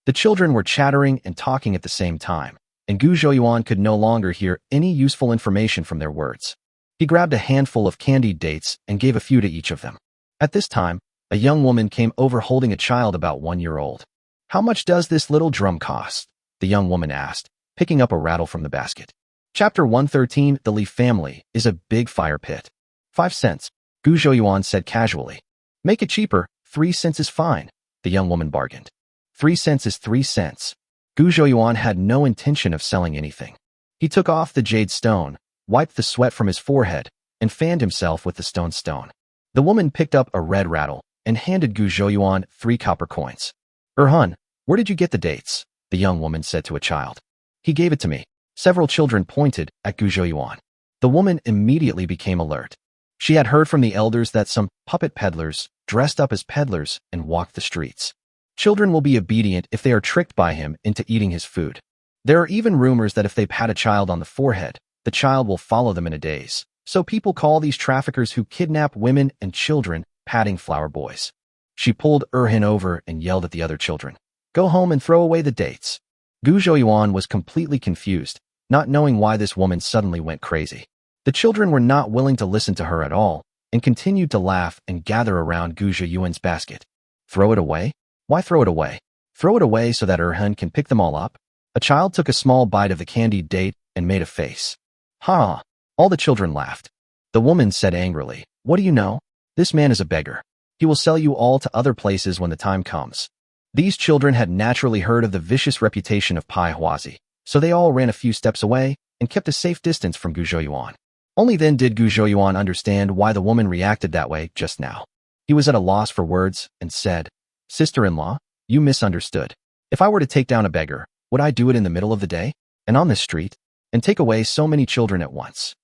The children were chattering and talking at the same time, and Gu Zhouyuan could no longer hear any useful information from their words. He grabbed a handful of candied dates and gave a few to each of them. At this time, a young woman came over holding a child about 1 year old. "How much does this little drum cost?" the young woman asked, picking up a rattle from the basket. Chapter 113, The Li family is a big fire pit. 5 cents, Gu Zhouyuan said casually. "Make it cheaper, 3 cents is fine," the young woman bargained. 3 cents is 3 cents. Gu Zhouyuan had no intention of selling anything. He took off the jade stone, wiped the sweat from his forehead, and fanned himself with the stone. The woman picked up a red rattle and handed Gu Zhouyuan 3 copper coins. "Erhun, where did you get the dates?" the young woman said to a child. "He gave it to me." Several children pointed at Gu Zhouyuan. The woman immediately became alert. She had heard from the elders that some puppet peddlers dressed up as peddlers and walked the streets. Children will be obedient if they are tricked by him into eating his food. There are even rumors that if they pat a child on the forehead, the child will follow them in a daze. So people call these traffickers who kidnap women and children patting flower boys. She pulled Erhin over and yelled at the other children, "Go home and throw away the dates." Gu Zhouyuan was completely confused, not knowing why this woman suddenly went crazy. The children were not willing to listen to her at all and continued to laugh and gather around Gu Zhouyuan's basket. "Throw it away? Why throw it away? Throw it away so that Erhin can pick them all up?" A child took a small bite of the candied date and made a face. "Ha!" All the children laughed. The woman said angrily, "What do you know? This man is a beggar. He will sell you all to other places when the time comes. These children had naturally heard of the vicious reputation of Pai Huazi, so they all ran a few steps away and kept a safe distance from Gu Zhouyuan. Only then did Gu Zhouyuan understand why the woman reacted that way just now. He was at a loss for words and said, "Sister-in-law, you misunderstood. If I were to take down a beggar, would I do it in the middle of the day, and on this street, and take away so many children at once?"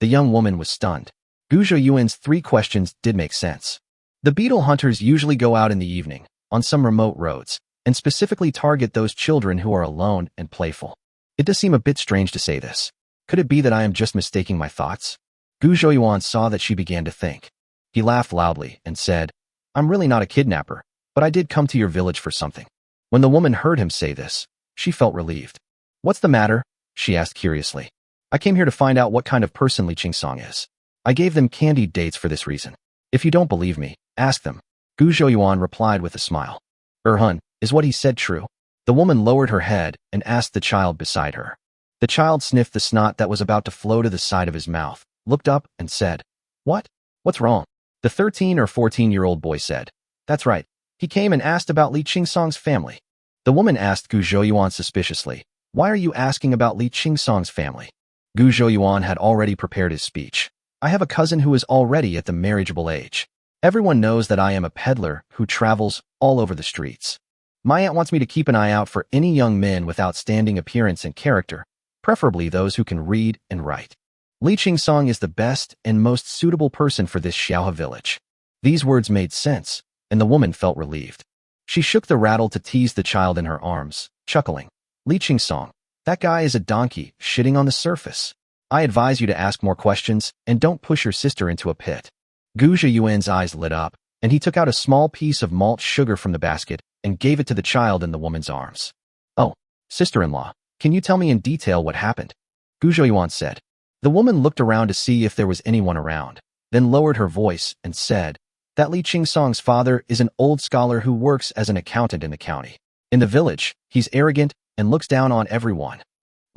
The young woman was stunned. Gu Zhouyuan's 3 questions did make sense. The beetle hunters usually go out in the evening, on some remote roads, and specifically target those children who are alone and playful. It does seem a bit strange to say this. Could it be that I am just mistaking my thoughts? Gu Zhouyuan saw that she began to think. He laughed loudly and said, "I'm really not a kidnapper, but I did come to your village for something." When the woman heard him say this, she felt relieved. "What's the matter?" she asked curiously. "I came here to find out what kind of person Li Qingsong is. I gave them candied dates for this reason. If you don't believe me, ask them." Gu Zhouyuan replied with a smile. "Hun, is what he said true?" The woman lowered her head and asked the child beside her. The child sniffed the snot that was about to flow to the side of his mouth, looked up, and said, "What? What's wrong?" The 13 or 14-year-old boy said, "That's right. He came and asked about Li Qingsong's family." The woman asked Gu Zhouyuan suspiciously, "Why are you asking about Li Qingsong's family?" Gu Zhouyuan had already prepared his speech. "I have a cousin who is already at the marriageable age. Everyone knows that I am a peddler who travels all over the streets. My aunt wants me to keep an eye out for any young men with outstanding appearance and character, preferably those who can read and write. Li Qingsong is the best and most suitable person for this Xiaohe village." These words made sense, and the woman felt relieved. She shook the rattle to tease the child in her arms, chuckling. "Li Qingsong, that guy is a donkey shitting on the surface. I advise you to ask more questions and don't push your sister into a pit." Gu Zhouyuan's eyes lit up, and he took out a small piece of malt sugar from the basket and gave it to the child in the woman's arms. "Oh, sister-in-law, can you tell me in detail what happened?" Gu Zhouyuan said. The woman looked around to see if there was anyone around, then lowered her voice and said, "That Li Qingsong's father is an old scholar who works as an accountant in the county. In the village, he's arrogant and looks down on everyone.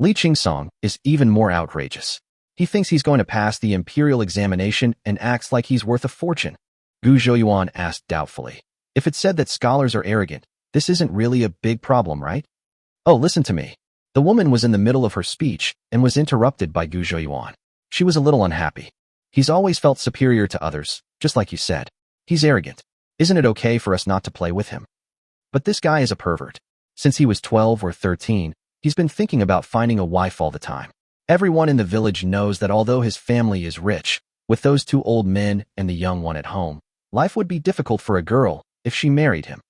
Li Qingsong is even more outrageous. He thinks he's going to pass the imperial examination and acts like he's worth a fortune." Gu Zhouyuan asked doubtfully, "If it said that scholars are arrogant, this isn't really a big problem, right?" "Oh, listen to me." The woman was in the middle of her speech and was interrupted by Gu Zhouyuan. She was a little unhappy. "He's always felt superior to others, just like you said. He's arrogant. Isn't it okay for us not to play with him? But this guy is a pervert. Since he was 12 or 13, he's been thinking about finding a wife all the time. Everyone in the village knows that although his family is rich, with those 2 old men and the young one at home, life would be difficult for a girl if she married him.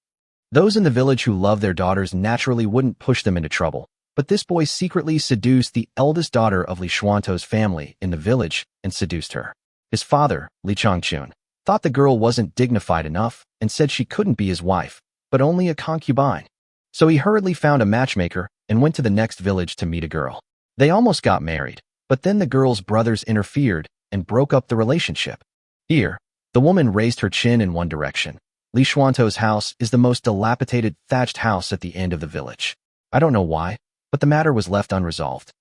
Those in the village who love their daughters naturally wouldn't push them into trouble, but this boy secretly seduced the eldest daughter of Li Xuanto's family in the village and seduced her. His father, Li Changchun, thought the girl wasn't dignified enough and said she couldn't be his wife, but only a concubine. So he hurriedly found a matchmaker and went to the next village to meet a girl. They almost got married, but then the girl's brothers interfered and broke up the relationship." Here, the woman raised her chin in one direction. "Li Xuanto's house is the most dilapidated thatched house at the end of the village. I don't know why, but the matter was left unresolved.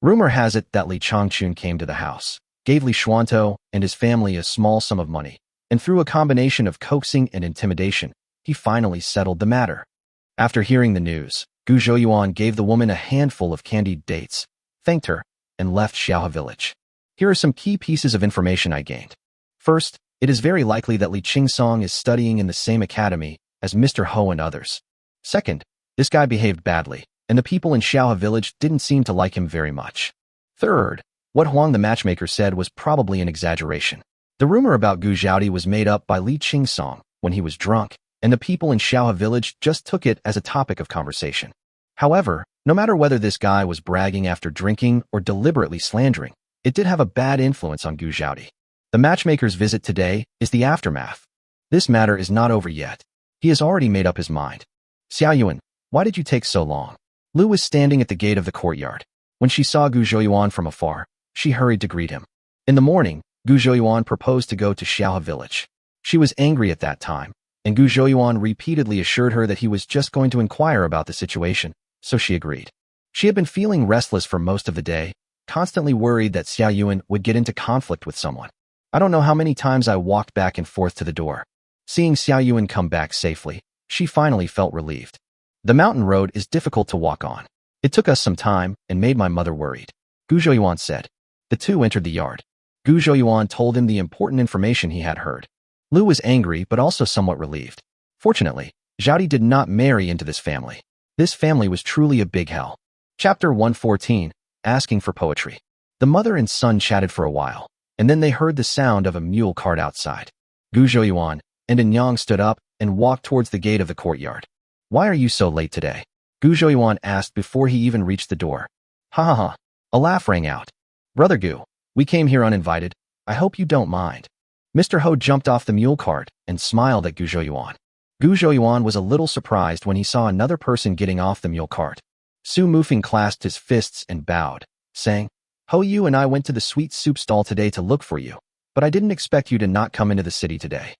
Rumor has it that Li Changchun came to the house, gave Li Xuanto and his family a small sum of money, and through a combination of coaxing and intimidation, he finally settled the matter." After hearing the news, Gu Zhouyuan gave the woman a handful of candied dates, thanked her, and left Xiaohe village. Here are some key pieces of information I gained. First, it is very likely that Li Qingsong is studying in the same academy as Mr. Ho and others. Second, this guy behaved badly, and the people in Xiaohe village didn't seem to like him very much. Third, what Huang the matchmaker said was probably an exaggeration. The rumor about Gu Zhaodi was made up by Li Qingsong when he was drunk, and the people in Xiaohe village just took it as a topic of conversation. However, no matter whether this guy was bragging after drinking or deliberately slandering, it did have a bad influence on Gu Zhaodi. The matchmaker's visit today is the aftermath. This matter is not over yet. He has already made up his mind. "Xiao Yuan, why did you take so long?" Lu was standing at the gate of the courtyard. When she saw Gu Zhouyuan from afar, she hurried to greet him. In the morning, Gu Zhouyuan proposed to go to Xiaohe village. She was angry at that time, and Gu Zhouyuan repeatedly assured her that he was just going to inquire about the situation, so she agreed. She had been feeling restless for most of the day, constantly worried that Xiao Yuan would get into conflict with someone. "I don't know how many times I walked back and forth to the door. Seeing Xiao Yuan come back safely, she finally felt relieved. The mountain road is difficult to walk on. It took us some time and made my mother worried, Gu Zhouyuan said. The two entered the yard. Gu Zhouyuan told him the important information he had heard. Lu was angry but also somewhat relieved. Fortunately, Zhaodi did not marry into this family. This family was truly a big hell. Chapter 114, Asking for Poetry. The mother and son chatted for a while, and then they heard the sound of a mule cart outside. Gu Zhouyuan and Anyang stood up and walked towards the gate of the courtyard. Why are you so late today? Gu Zhouyuan asked before he even reached the door. Ha ha ha. A laugh rang out. Brother Gu, we came here uninvited. I hope you don't mind. Mr. Ho jumped off the mule cart and smiled at Gu Zhouyuan. Gu Zhouyuan was a little surprised when he saw another person getting off the mule cart. Su Mufeng clasped his fists and bowed, saying, Ho Yu and I went to the sweet soup stall today to look for you, but I didn't expect you to not come into the city today.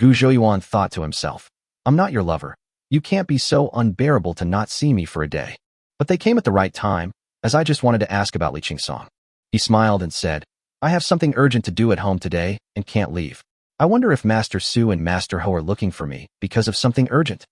Gu Zhouyuan thought to himself, I'm not your lover. You can't be so unbearable to not see me for a day. But they came at the right time, as I just wanted to ask about Li Qingsong. He smiled and said, I have something urgent to do at home today and can't leave. I wonder if Master Su and Master Ho are looking for me because of something urgent.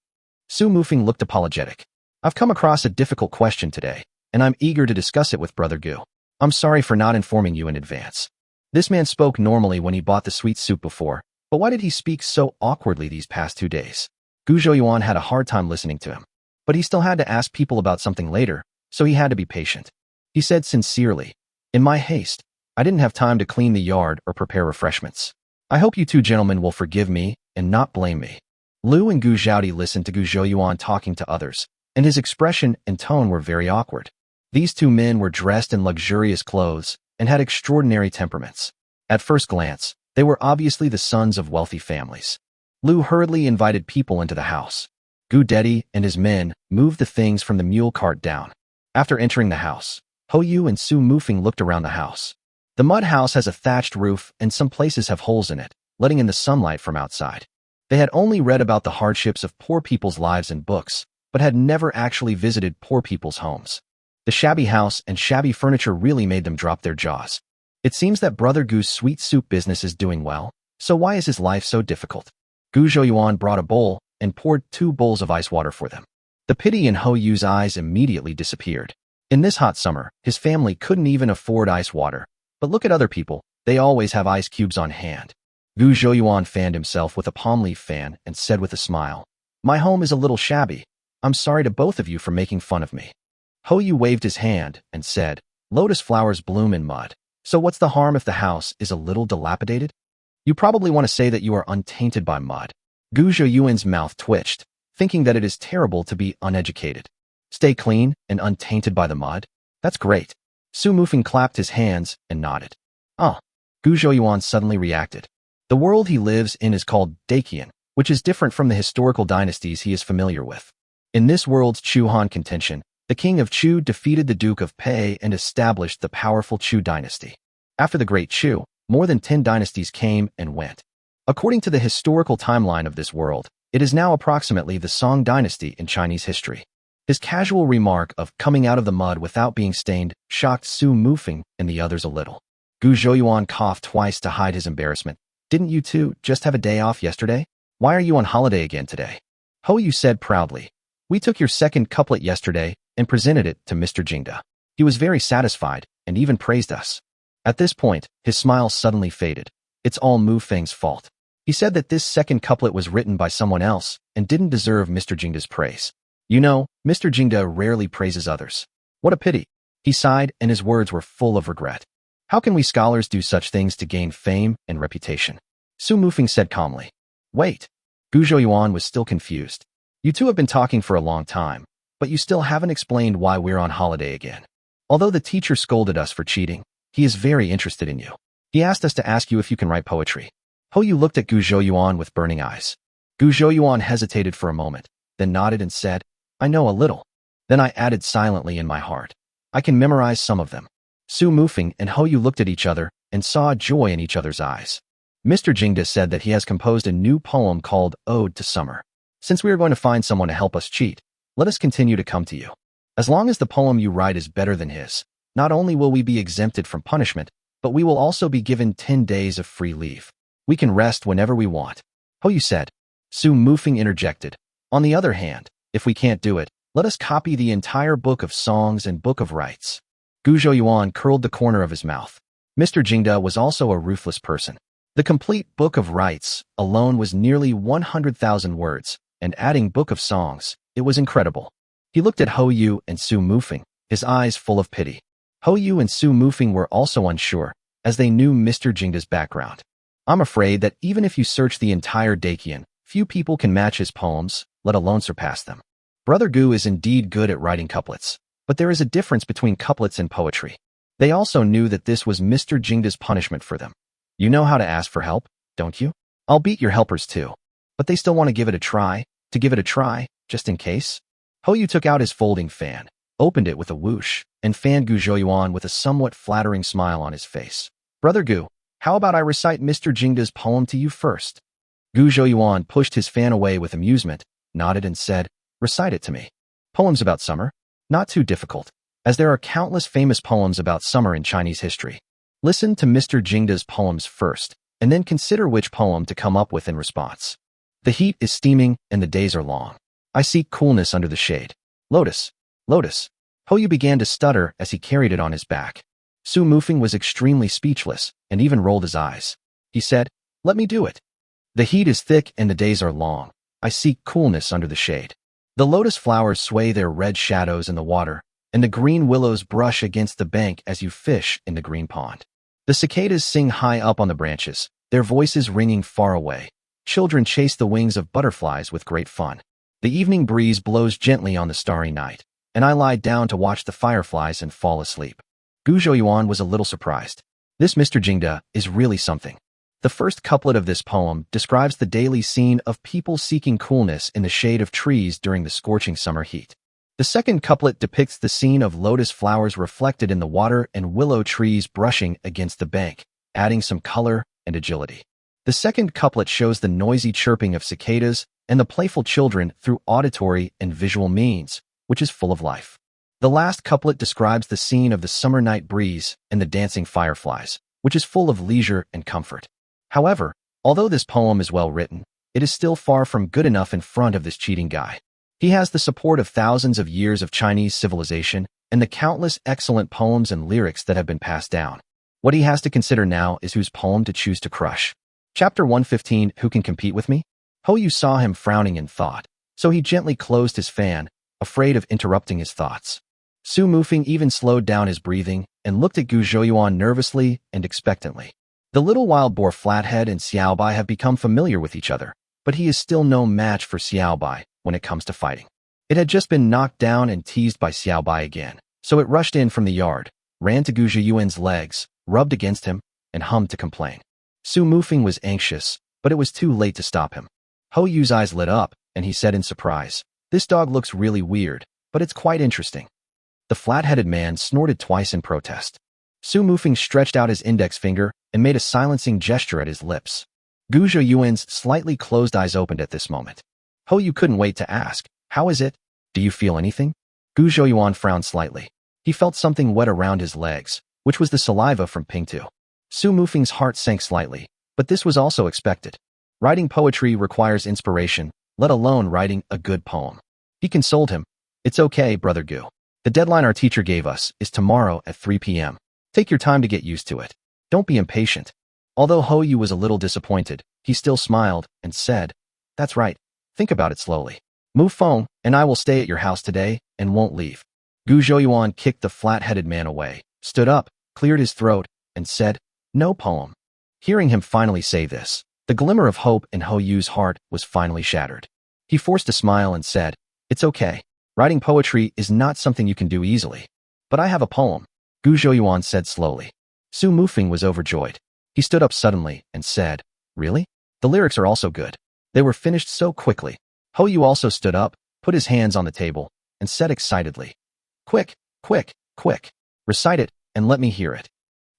Su Mufeng looked apologetic. I've come across a difficult question today, and I'm eager to discuss it with Brother Gu. I'm sorry for not informing you in advance. This man spoke normally when he bought the sweet soup before, but why did he speak so awkwardly these past 2 days? Gu Zhouyuan had a hard time listening to him, but he still had to ask people about something later, so he had to be patient. He said sincerely, In my haste, I didn't have time to clean the yard or prepare refreshments. I hope you two gentlemen will forgive me and not blame me. Lu and Gu Zhaodi listened to Gu Zhouyuan talking to others, and his expression and tone were very awkward. These two men were dressed in luxurious clothes and had extraordinary temperaments. At first glance, they were obviously the sons of wealthy families. Lu hurriedly invited people into the house. Gu Dedi and his men moved the things from the mule cart down. After entering the house, Ho Yu and Su Mufeng looked around the house. The mud house has a thatched roof and some places have holes in it, letting in the sunlight from outside. They had only read about the hardships of poor people's lives in books, but had never actually visited poor people's homes. The shabby house and shabby furniture really made them drop their jaws. It seems that Brother Gu's sweet soup business is doing well, so why is his life so difficult? Gu Zhouyuan brought a bowl and poured 2 bowls of ice water for them. The pity in Ho Yu's eyes immediately disappeared. In this hot summer, his family couldn't even afford ice water, but look at other people, they always have ice cubes on hand. Gu Zhouyuan fanned himself with a palm leaf fan and said with a smile, My home is a little shabby. I'm sorry to both of you for making fun of me. Ho Yu waved his hand and said, Lotus flowers bloom in mud, so what's the harm if the house is a little dilapidated? You probably want to say that you are untainted by mud. Gu Zhouyuan's mouth twitched, thinking that it is terrible to be uneducated. Stay clean and untainted by the mud? That's great. Su Mufeng clapped his hands and nodded. Gu Zhouyuan suddenly reacted. The world he lives in is called Daqian, which is different from the historical dynasties he is familiar with. In this world's Chu Han contention, the king of Chu defeated the Duke of Pei and established the powerful Chu dynasty. After the Great Chu, more than 10 dynasties came and went. According to the historical timeline of this world, it is now approximately the Song dynasty in Chinese history. His casual remark of coming out of the mud without being stained shocked Su Mufeng and the others a little. Gu Zhouyuan coughed twice to hide his embarrassment. Didn't you two just have a day off yesterday? Why are you on holiday again today? Ho Yu said proudly. We took your second couplet yesterday and presented it to Mr. Jingda. He was very satisfied and even praised us. At this point, his smile suddenly faded. It's all Mufeng's fault. He said that this second couplet was written by someone else and didn't deserve Mr. Jingda's praise. You know, Mr. Jingda rarely praises others. What a pity. He sighed and his words were full of regret. How can we scholars do such things to gain fame and reputation? Su Mufeng said calmly. Wait. Gu Zhouyuan was still confused. You two have been talking for a long time, but you still haven't explained why we're on holiday again. Although the teacher scolded us for cheating, he is very interested in you. He asked us to ask you if you can write poetry. Ho Yu looked at Gu Zhouyuan with burning eyes. Gu Zhouyuan hesitated for a moment, then nodded and said, I know a little. Then I added silently in my heart. I can memorize some of them. Su Mufeng and Ho Yu looked at each other and saw joy in each other's eyes. Mr. Jingda said that he has composed a new poem called Ode to Summer. Since we are going to find someone to help us cheat, let us continue to come to you. As long as the poem you write is better than his, not only will we be exempted from punishment, but we will also be given 10 days of free leave. We can rest whenever we want. Ho Yu said, Su Mufeng interjected. On the other hand, if we can't do it, let us copy the entire book of songs and book of rites. Gu Zhouyuan curled the corner of his mouth. Mr. Jingda was also a ruthless person. The complete book of rites alone was nearly 100,000 words, and adding book of songs, it was incredible. He looked at Hou Yu and Su Mufeng, his eyes full of pity. Hou Yu and Su Mufeng were also unsure, as they knew Mr. Jingda's background. I'm afraid that even if you search the entire Dakian, few people can match his poems, let alone surpass them. Brother Gu is indeed good at writing couplets, but there is a difference between couplets and poetry. They also knew that this was Mr. Jingda's punishment for them. You know how to ask for help, don't you? I'll beat your helpers too. But they still want to give it a try, just in case. Hou Yu took out his folding fan, opened it with a whoosh, and fanned Gu Zhouyuan with a somewhat flattering smile on his face. Brother Gu, how about I recite Mr. Jingda's poem to you first? Gu Zhouyuan pushed his fan away with amusement, nodded and said, recite it to me. Poems about summer? Not too difficult, as there are countless famous poems about summer in Chinese history. Listen to Mr. Jingda's poems first, and then consider which poem to come up with in response. The heat is steaming and the days are long. I seek coolness under the shade. Lotus, lotus. Hou Yu began to stutter as he carried it on his back. Su Mufeng was extremely speechless and even rolled his eyes. He said, let me do it. The heat is thick and the days are long. I seek coolness under the shade. The lotus flowers sway their red shadows in the water, and the green willows brush against the bank as you fish in the green pond. The cicadas sing high up on the branches, their voices ringing far away. Children chase the wings of butterflies with great fun. The evening breeze blows gently on the starry night, and I lie down to watch the fireflies and fall asleep. Gu Zhouyuan was a little surprised. This Mr. Jingda is really something. The first couplet of this poem describes the daily scene of people seeking coolness in the shade of trees during the scorching summer heat. The second couplet depicts the scene of lotus flowers reflected in the water and willow trees brushing against the bank, adding some color and agility. The second couplet shows the noisy chirping of cicadas and the playful children through auditory and visual means, which is full of life. The last couplet describes the scene of the summer night breeze and the dancing fireflies, which is full of leisure and comfort. However, although this poem is well written, it is still far from good enough in front of this cheating guy. He has the support of thousands of years of Chinese civilization and the countless excellent poems and lyrics that have been passed down. What he has to consider now is whose poem to choose to crush. Chapter 115, Who Can Compete With Me? Hou Yu saw him frowning in thought, so he gently closed his fan, afraid of interrupting his thoughts. Su Mufeng even slowed down his breathing and looked at Gu Zhouyuan nervously and expectantly. The little wild boar Flathead and Xiaobai have become familiar with each other, but he is still no match for Xiaobai when it comes to fighting. It had just been knocked down and teased by Xiaobai again, so it rushed in from the yard, ran to Gu Zhouyuan's legs, rubbed against him, and hummed to complain. Su Mufeng was anxious, but it was too late to stop him. Hou Yu's eyes lit up, and he said in surprise, this dog looks really weird, but it's quite interesting. The flat-headed man snorted twice in protest. Su Mufeng stretched out his index finger and made a silencing gesture at his lips. Gu Zhouyuan's slightly closed eyes opened at this moment. Hou Yu couldn't wait to ask, how is it? Do you feel anything? Gu Zhouyuan frowned slightly. He felt something wet around his legs, which was the saliva from Pingtu. Su Mufeng's heart sank slightly, but this was also expected. Writing poetry requires inspiration, let alone writing a good poem. He consoled him. It's okay, Brother Gu. The deadline our teacher gave us is tomorrow at 3 p.m. Take your time to get used to it. Don't be impatient. Although Hou Yu was a little disappointed, he still smiled and said, that's right. Think about it slowly. Mu Feng and I will stay at your house today and won't leave. Gu Zhouyuan kicked the flat-headed man away, stood up, cleared his throat, and said, no poem. Hearing him finally say this, the glimmer of hope in Hou Yu's heart was finally shattered. He forced a smile and said, it's okay. Writing poetry is not something you can do easily. But I have a poem, Gu Zhouyuan said slowly. Su Mufeng was overjoyed. He stood up suddenly and said, really? The lyrics are also good. They were finished so quickly. Hou Yu also stood up, put his hands on the table, and said excitedly, quick, quick, quick. Recite it and let me hear it.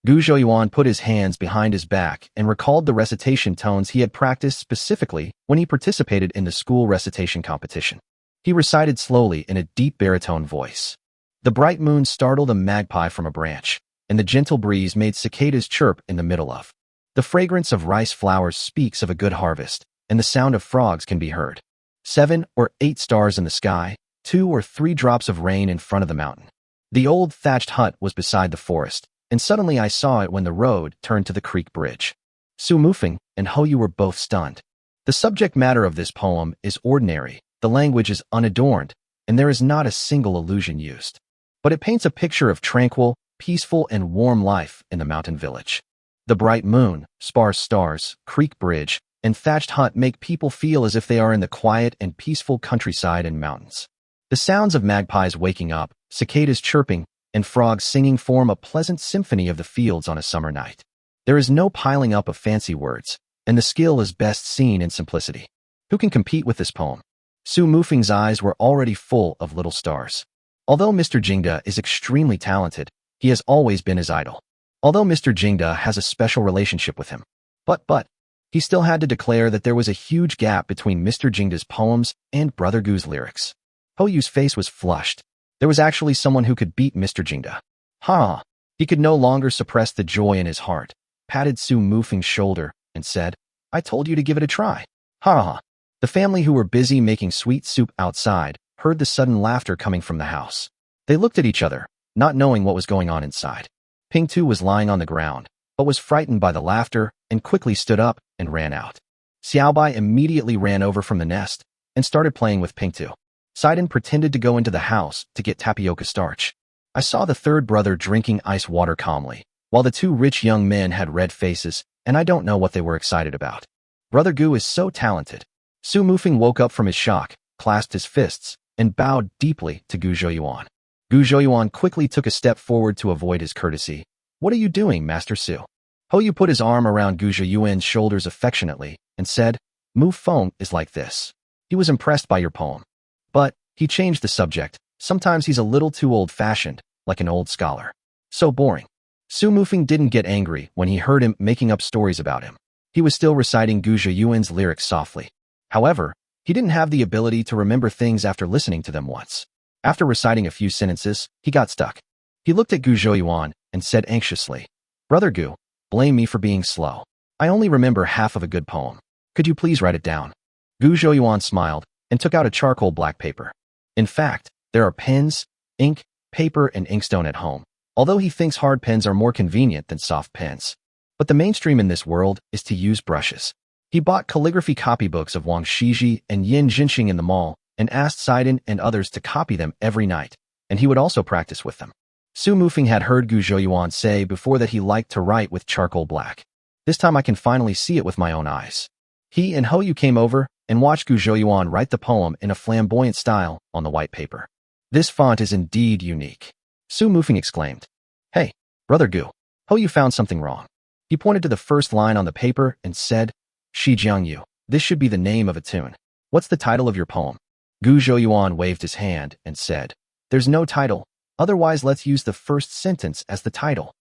Gu Zhouyuan put his hands behind his back and recalled the recitation tones he had practiced specifically when he participated in the school recitation competition. He recited slowly in a deep baritone voice. The bright moon startled a magpie from a branch, and the gentle breeze made cicadas chirp in the middle of. The fragrance of rice flowers speaks of a good harvest, and the sound of frogs can be heard. 7 or 8 stars in the sky, 2 or 3 drops of rain in front of the mountain. The old thatched hut was beside the forest, and suddenly I saw it when the road turned to the creek bridge. Su Mufeng and Hoyu were both stunned. The subject matter of this poem is ordinary, the language is unadorned, and there is not a single allusion used. But it paints a picture of tranquil, peaceful, and warm life in the mountain village. The bright moon, sparse stars, creek bridge, and thatched hut make people feel as if they are in the quiet and peaceful countryside and mountains. The sounds of magpies waking up, cicadas chirping, and frogs singing form a pleasant symphony of the fields on a summer night. There is no piling up of fancy words, and the skill is best seen in simplicity. Who can compete with this poem? Su Mufeng's eyes were already full of little stars. Although Mr. Jingda is extremely talented, he has always been his idol. Although Mr. Jingda has a special relationship with him. But, he still had to declare that there was a huge gap between Mr. Jingda's poems and Brother Gu's lyrics. Hoyu's face was flushed. There was actually someone who could beat Mr. Jingda. Ha! He could no longer suppress the joy in his heart, patted Su Mufeng's shoulder, and said, I told you to give it a try. Ha! The family who were busy making sweet soup outside heard the sudden laughter coming from the house. They looked at each other, not knowing what was going on inside. Ping Tu was lying on the ground, but was frightened by the laughter and quickly stood up and ran out. Xiaobai immediately ran over from the nest and started playing with Ping Tu. Sidon pretended to go into the house to get tapioca starch. I saw the third brother drinking ice water calmly, while the 2 rich young men had red faces, and I don't know what they were excited about. Brother Gu is so talented. Su Mufeng woke up from his shock, clasped his fists, and bowed deeply to Gu Zhouyuan. Gu Zhouyuan quickly took a step forward to avoid his courtesy. What are you doing, Master Su? Hoyu put his arm around Gu Zhouyuan's shoulders affectionately and said, Mu Feng is like this. He was impressed by your poem. But, he changed the subject. Sometimes he's a little too old-fashioned, like an old scholar. So boring. Su Mufeng didn't get angry when he heard him making up stories about him. He was still reciting Gu Zhouyuan's lyrics softly. However, he didn't have the ability to remember things after listening to them once. After reciting a few sentences, he got stuck. He looked at Gu Zhouyuan and said anxiously, Brother Gu, blame me for being slow. I only remember half of a good poem. Could you please write it down? Gu Zhouyuan smiled and took out a charcoal black paper. In fact, there are pens, ink, paper, and inkstone at home, although he thinks hard pens are more convenient than soft pens. But the mainstream in this world is to use brushes. He bought calligraphy copybooks of Wang Shiji and Yin Jinxing in the mall and asked Sidon and others to copy them every night, and he would also practice with them. Su Mufeng had heard Gu Zhouyuan say before that he liked to write with charcoal black. This time I can finally see it with my own eyes. He and Hoyu came over and watched Gu Zhouyuan write the poem in a flamboyant style on the white paper. This font is indeed unique. Su Mufeng exclaimed. Hey, Brother Gu, Hoyu found something wrong. He pointed to the first line on the paper and said, Shi Jiangyu, this should be the name of a tune. What's the title of your poem? Gu Zhouyuan waved his hand and said, There's no title, otherwise let's use the first sentence as the title.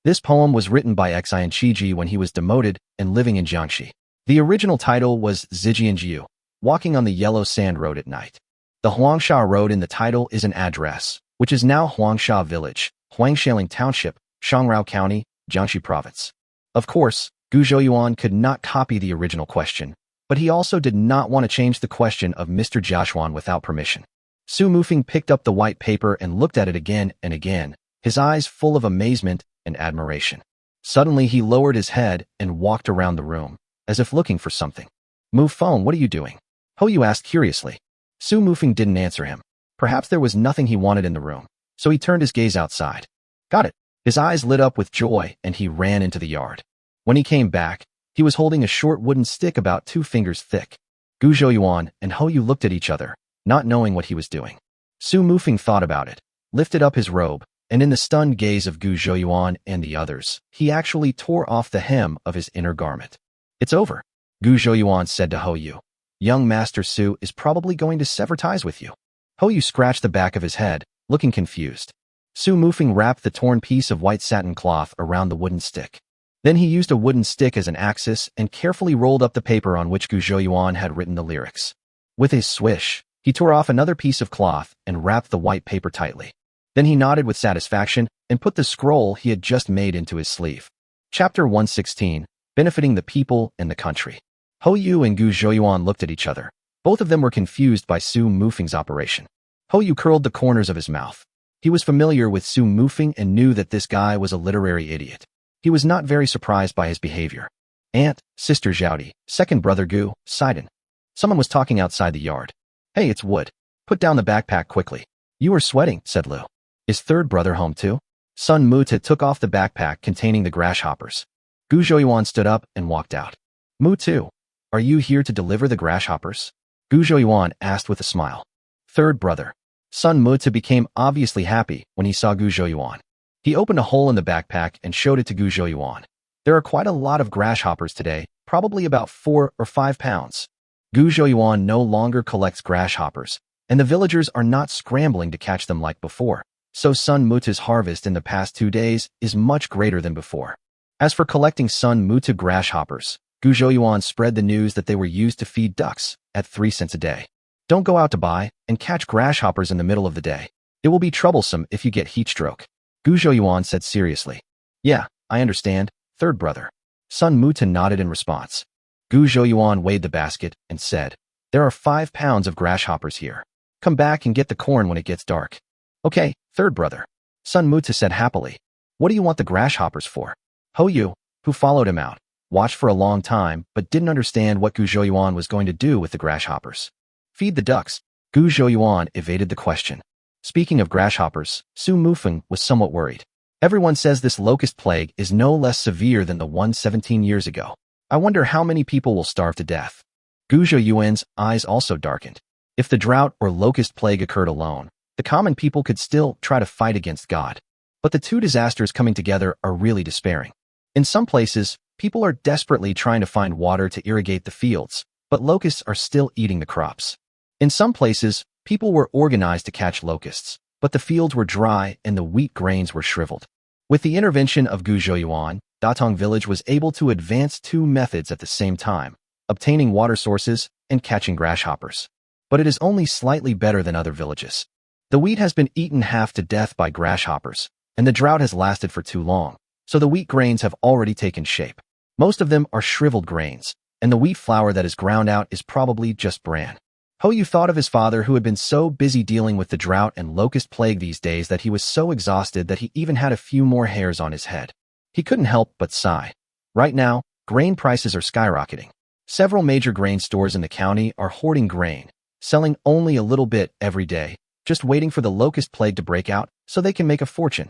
This poem was written by Xian Qiji when he was demoted and living in Jiangxi. The original title was Zijianjiu, walking on the yellow sand road at night. The Huangsha Road in the title is an address, which is now Huangsha Village, Huangshaling Township, Shangrao County, Jiangxi Province. Of course, Gu Zhouyuan could not copy the original question, but he also did not want to change the question of Mr. Jiashuan without permission. Su Mufeng picked up the white paper and looked at it again and again, his eyes full of amazement and admiration. Suddenly he lowered his head and walked around the room, as if looking for something. Mu Feng, what are you doing? Hoyu asked curiously. Su Mufeng didn't answer him. Perhaps there was nothing he wanted in the room, so he turned his gaze outside. Got it. His eyes lit up with joy and he ran into the yard. When he came back, he was holding a short wooden stick about 2 fingers thick. Gu Zhouyuan and Hoyu looked at each other, not knowing what he was doing. Su Mufeng thought about it, lifted up his robe, and in the stunned gaze of Gu Zhouyuan and the others, he actually tore off the hem of his inner garment. It's over, Gu Zhouyuan said to Hoyu. Young Master Su is probably going to sever ties with you. Hoyu scratched the back of his head, looking confused. Su Mufeng wrapped the torn piece of white satin cloth around the wooden stick. Then he used a wooden stick as an axis and carefully rolled up the paper on which Gu Zhouyuan had written the lyrics. With a swish, he tore off another piece of cloth and wrapped the white paper tightly. Then he nodded with satisfaction and put the scroll he had just made into his sleeve. Chapter 116, Benefiting the People and the Country. Hou Yu and Gu Zhouyuan looked at each other. Both of them were confused by Su Mufeng's operation. Hou Yu curled the corners of his mouth. He was familiar with Su Mufeng and knew that this guy was a literary idiot. He was not very surprised by his behavior. Aunt, Sister Zhaodi, second brother Gu, Sidon. Someone was talking outside the yard. Hey, it's Wood. Put down the backpack quickly. You are sweating, said Lu. Is third brother home too? Sun Muta took off the backpack containing the grasshoppers. Gu Zhouyuan stood up and walked out. Mutu, are you here to deliver the grasshoppers? Gu Zhouyuan asked with a smile. Third brother. Sun Muta became obviously happy when he saw Gu Zhouyuan. He opened a hole in the backpack and showed it to Gu Zhouyuan. There are quite a lot of grasshoppers today, probably about 4 or 5 pounds. Gu Zhouyuan no longer collects grasshoppers, and the villagers are not scrambling to catch them like before, so Sun Muta's harvest in the past 2 days is much greater than before. As for collecting Sun Muta grasshoppers, Gu Zhouyuan spread the news that they were used to feed ducks at 3 cents a day. Don't go out to buy and catch grasshoppers in the middle of the day. It will be troublesome if you get heat stroke. Gu Zhouyuan said seriously. Yeah, I understand, third brother. Sun Muta nodded in response. Gu Zhouyuan weighed the basket and said, there are 5 pounds of grasshoppers here. Come back and get the corn when it gets dark. Okay, third brother. Sun Muta said happily. What do you want the grasshoppers for? Hou Yu, who followed him out, watched for a long time but didn't understand what Gu Zhouyuan was going to do with the grasshoppers. Feed the ducks. Gu Zhouyuan evaded the question. Speaking of grasshoppers, Su Mufeng was somewhat worried. Everyone says this locust plague is no less severe than the one 17 years ago. I wonder how many people will starve to death. Gu Zhouyuan's eyes also darkened. If the drought or locust plague occurred alone, the common people could still try to fight against God. But the two disasters coming together are really despairing. In some places, people are desperately trying to find water to irrigate the fields, but locusts are still eating the crops. In some places, people were organized to catch locusts, but the fields were dry and the wheat grains were shriveled. With the intervention of Gu Zhouyuan, Datong village was able to advance 2 methods at the same time, obtaining water sources and catching grasshoppers. But it is only slightly better than other villages. The wheat has been eaten half to death by grasshoppers, and the drought has lasted for too long, so the wheat grains have already taken shape. Most of them are shriveled grains, and the wheat flour that is ground out is probably just bran. Hou Yu thought of his father who had been so busy dealing with the drought and locust plague these days that he was so exhausted that he even had a few more hairs on his head. He couldn't help but sigh. Right now, grain prices are skyrocketing. Several major grain stores in the county are hoarding grain, selling only a little bit every day, just waiting for the locust plague to break out so they can make a fortune.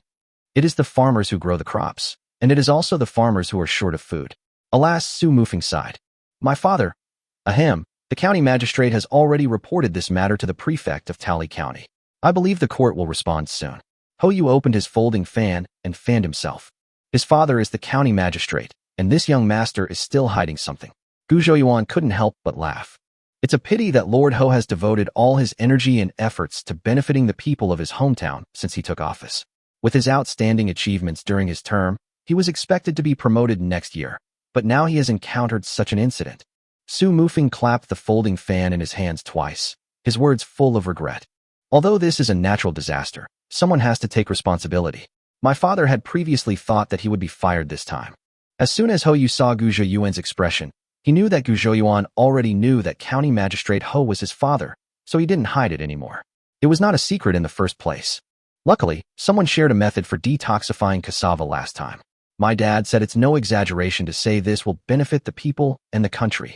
It is the farmers who grow the crops, and it is also the farmers who are short of food. Alas, Su Mufeng sighed. My father, ahem, the county magistrate has already reported this matter to the prefect of Tally County. I believe the court will respond soon. Hou Yu opened his folding fan and fanned himself. His father is the county magistrate, and this young master is still hiding something. Gu Zhouyuan couldn't help but laugh. It's a pity that Lord Ho has devoted all his energy and efforts to benefiting the people of his hometown since he took office. With his outstanding achievements during his term, he was expected to be promoted next year, but now he has encountered such an incident. Su Mufeng clapped the folding fan in his hands twice, his words full of regret. Although this is a natural disaster, someone has to take responsibility. My father had previously thought that he would be fired this time. As soon as Hou Yu saw Gu Zhouyuan's expression, he knew that Gu Zhouyuan already knew that County Magistrate Ho was his father, so he didn't hide it anymore. It was not a secret in the first place. Luckily, someone shared a method for detoxifying cassava last time. My dad said it's no exaggeration to say this will benefit the people and the country.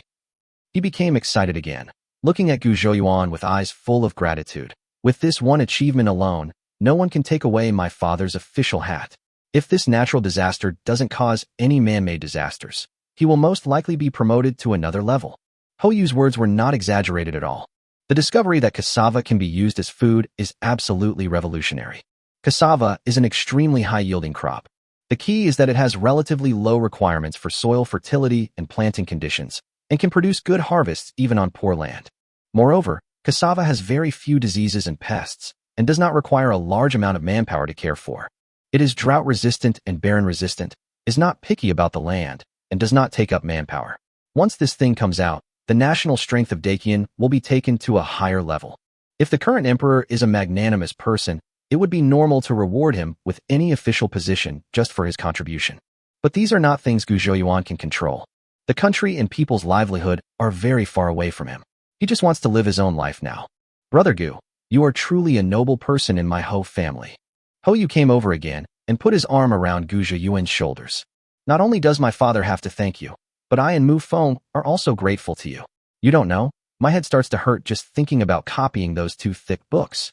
He became excited again, looking at Gu Zhouyuan with eyes full of gratitude. With this one achievement alone, no one can take away my father's official hat. If this natural disaster doesn't cause any man-made disasters, he will most likely be promoted to another level. Hou Yu's words were not exaggerated at all. The discovery that cassava can be used as food is absolutely revolutionary. Cassava is an extremely high-yielding crop. The key is that it has relatively low requirements for soil fertility and planting conditions, and can produce good harvests even on poor land. Moreover, cassava has very few diseases and pests, and does not require a large amount of manpower to care for. It is drought-resistant and barren-resistant, is not picky about the land, and does not take up manpower. Once this thing comes out, the national strength of Dakian will be taken to a higher level. If the current emperor is a magnanimous person, it would be normal to reward him with any official position just for his contribution. But these are not things Gu Zhouyuan can control. The country and people's livelihood are very far away from him. He just wants to live his own life now. Brother Gu, you are truly a noble person in my Ho family. Ho Yu came over again and put his arm around Gu Zhiyuan's shoulders. Not only does my father have to thank you, but I and Mu Feng are also grateful to you. You don't know, my head starts to hurt just thinking about copying those two thick books.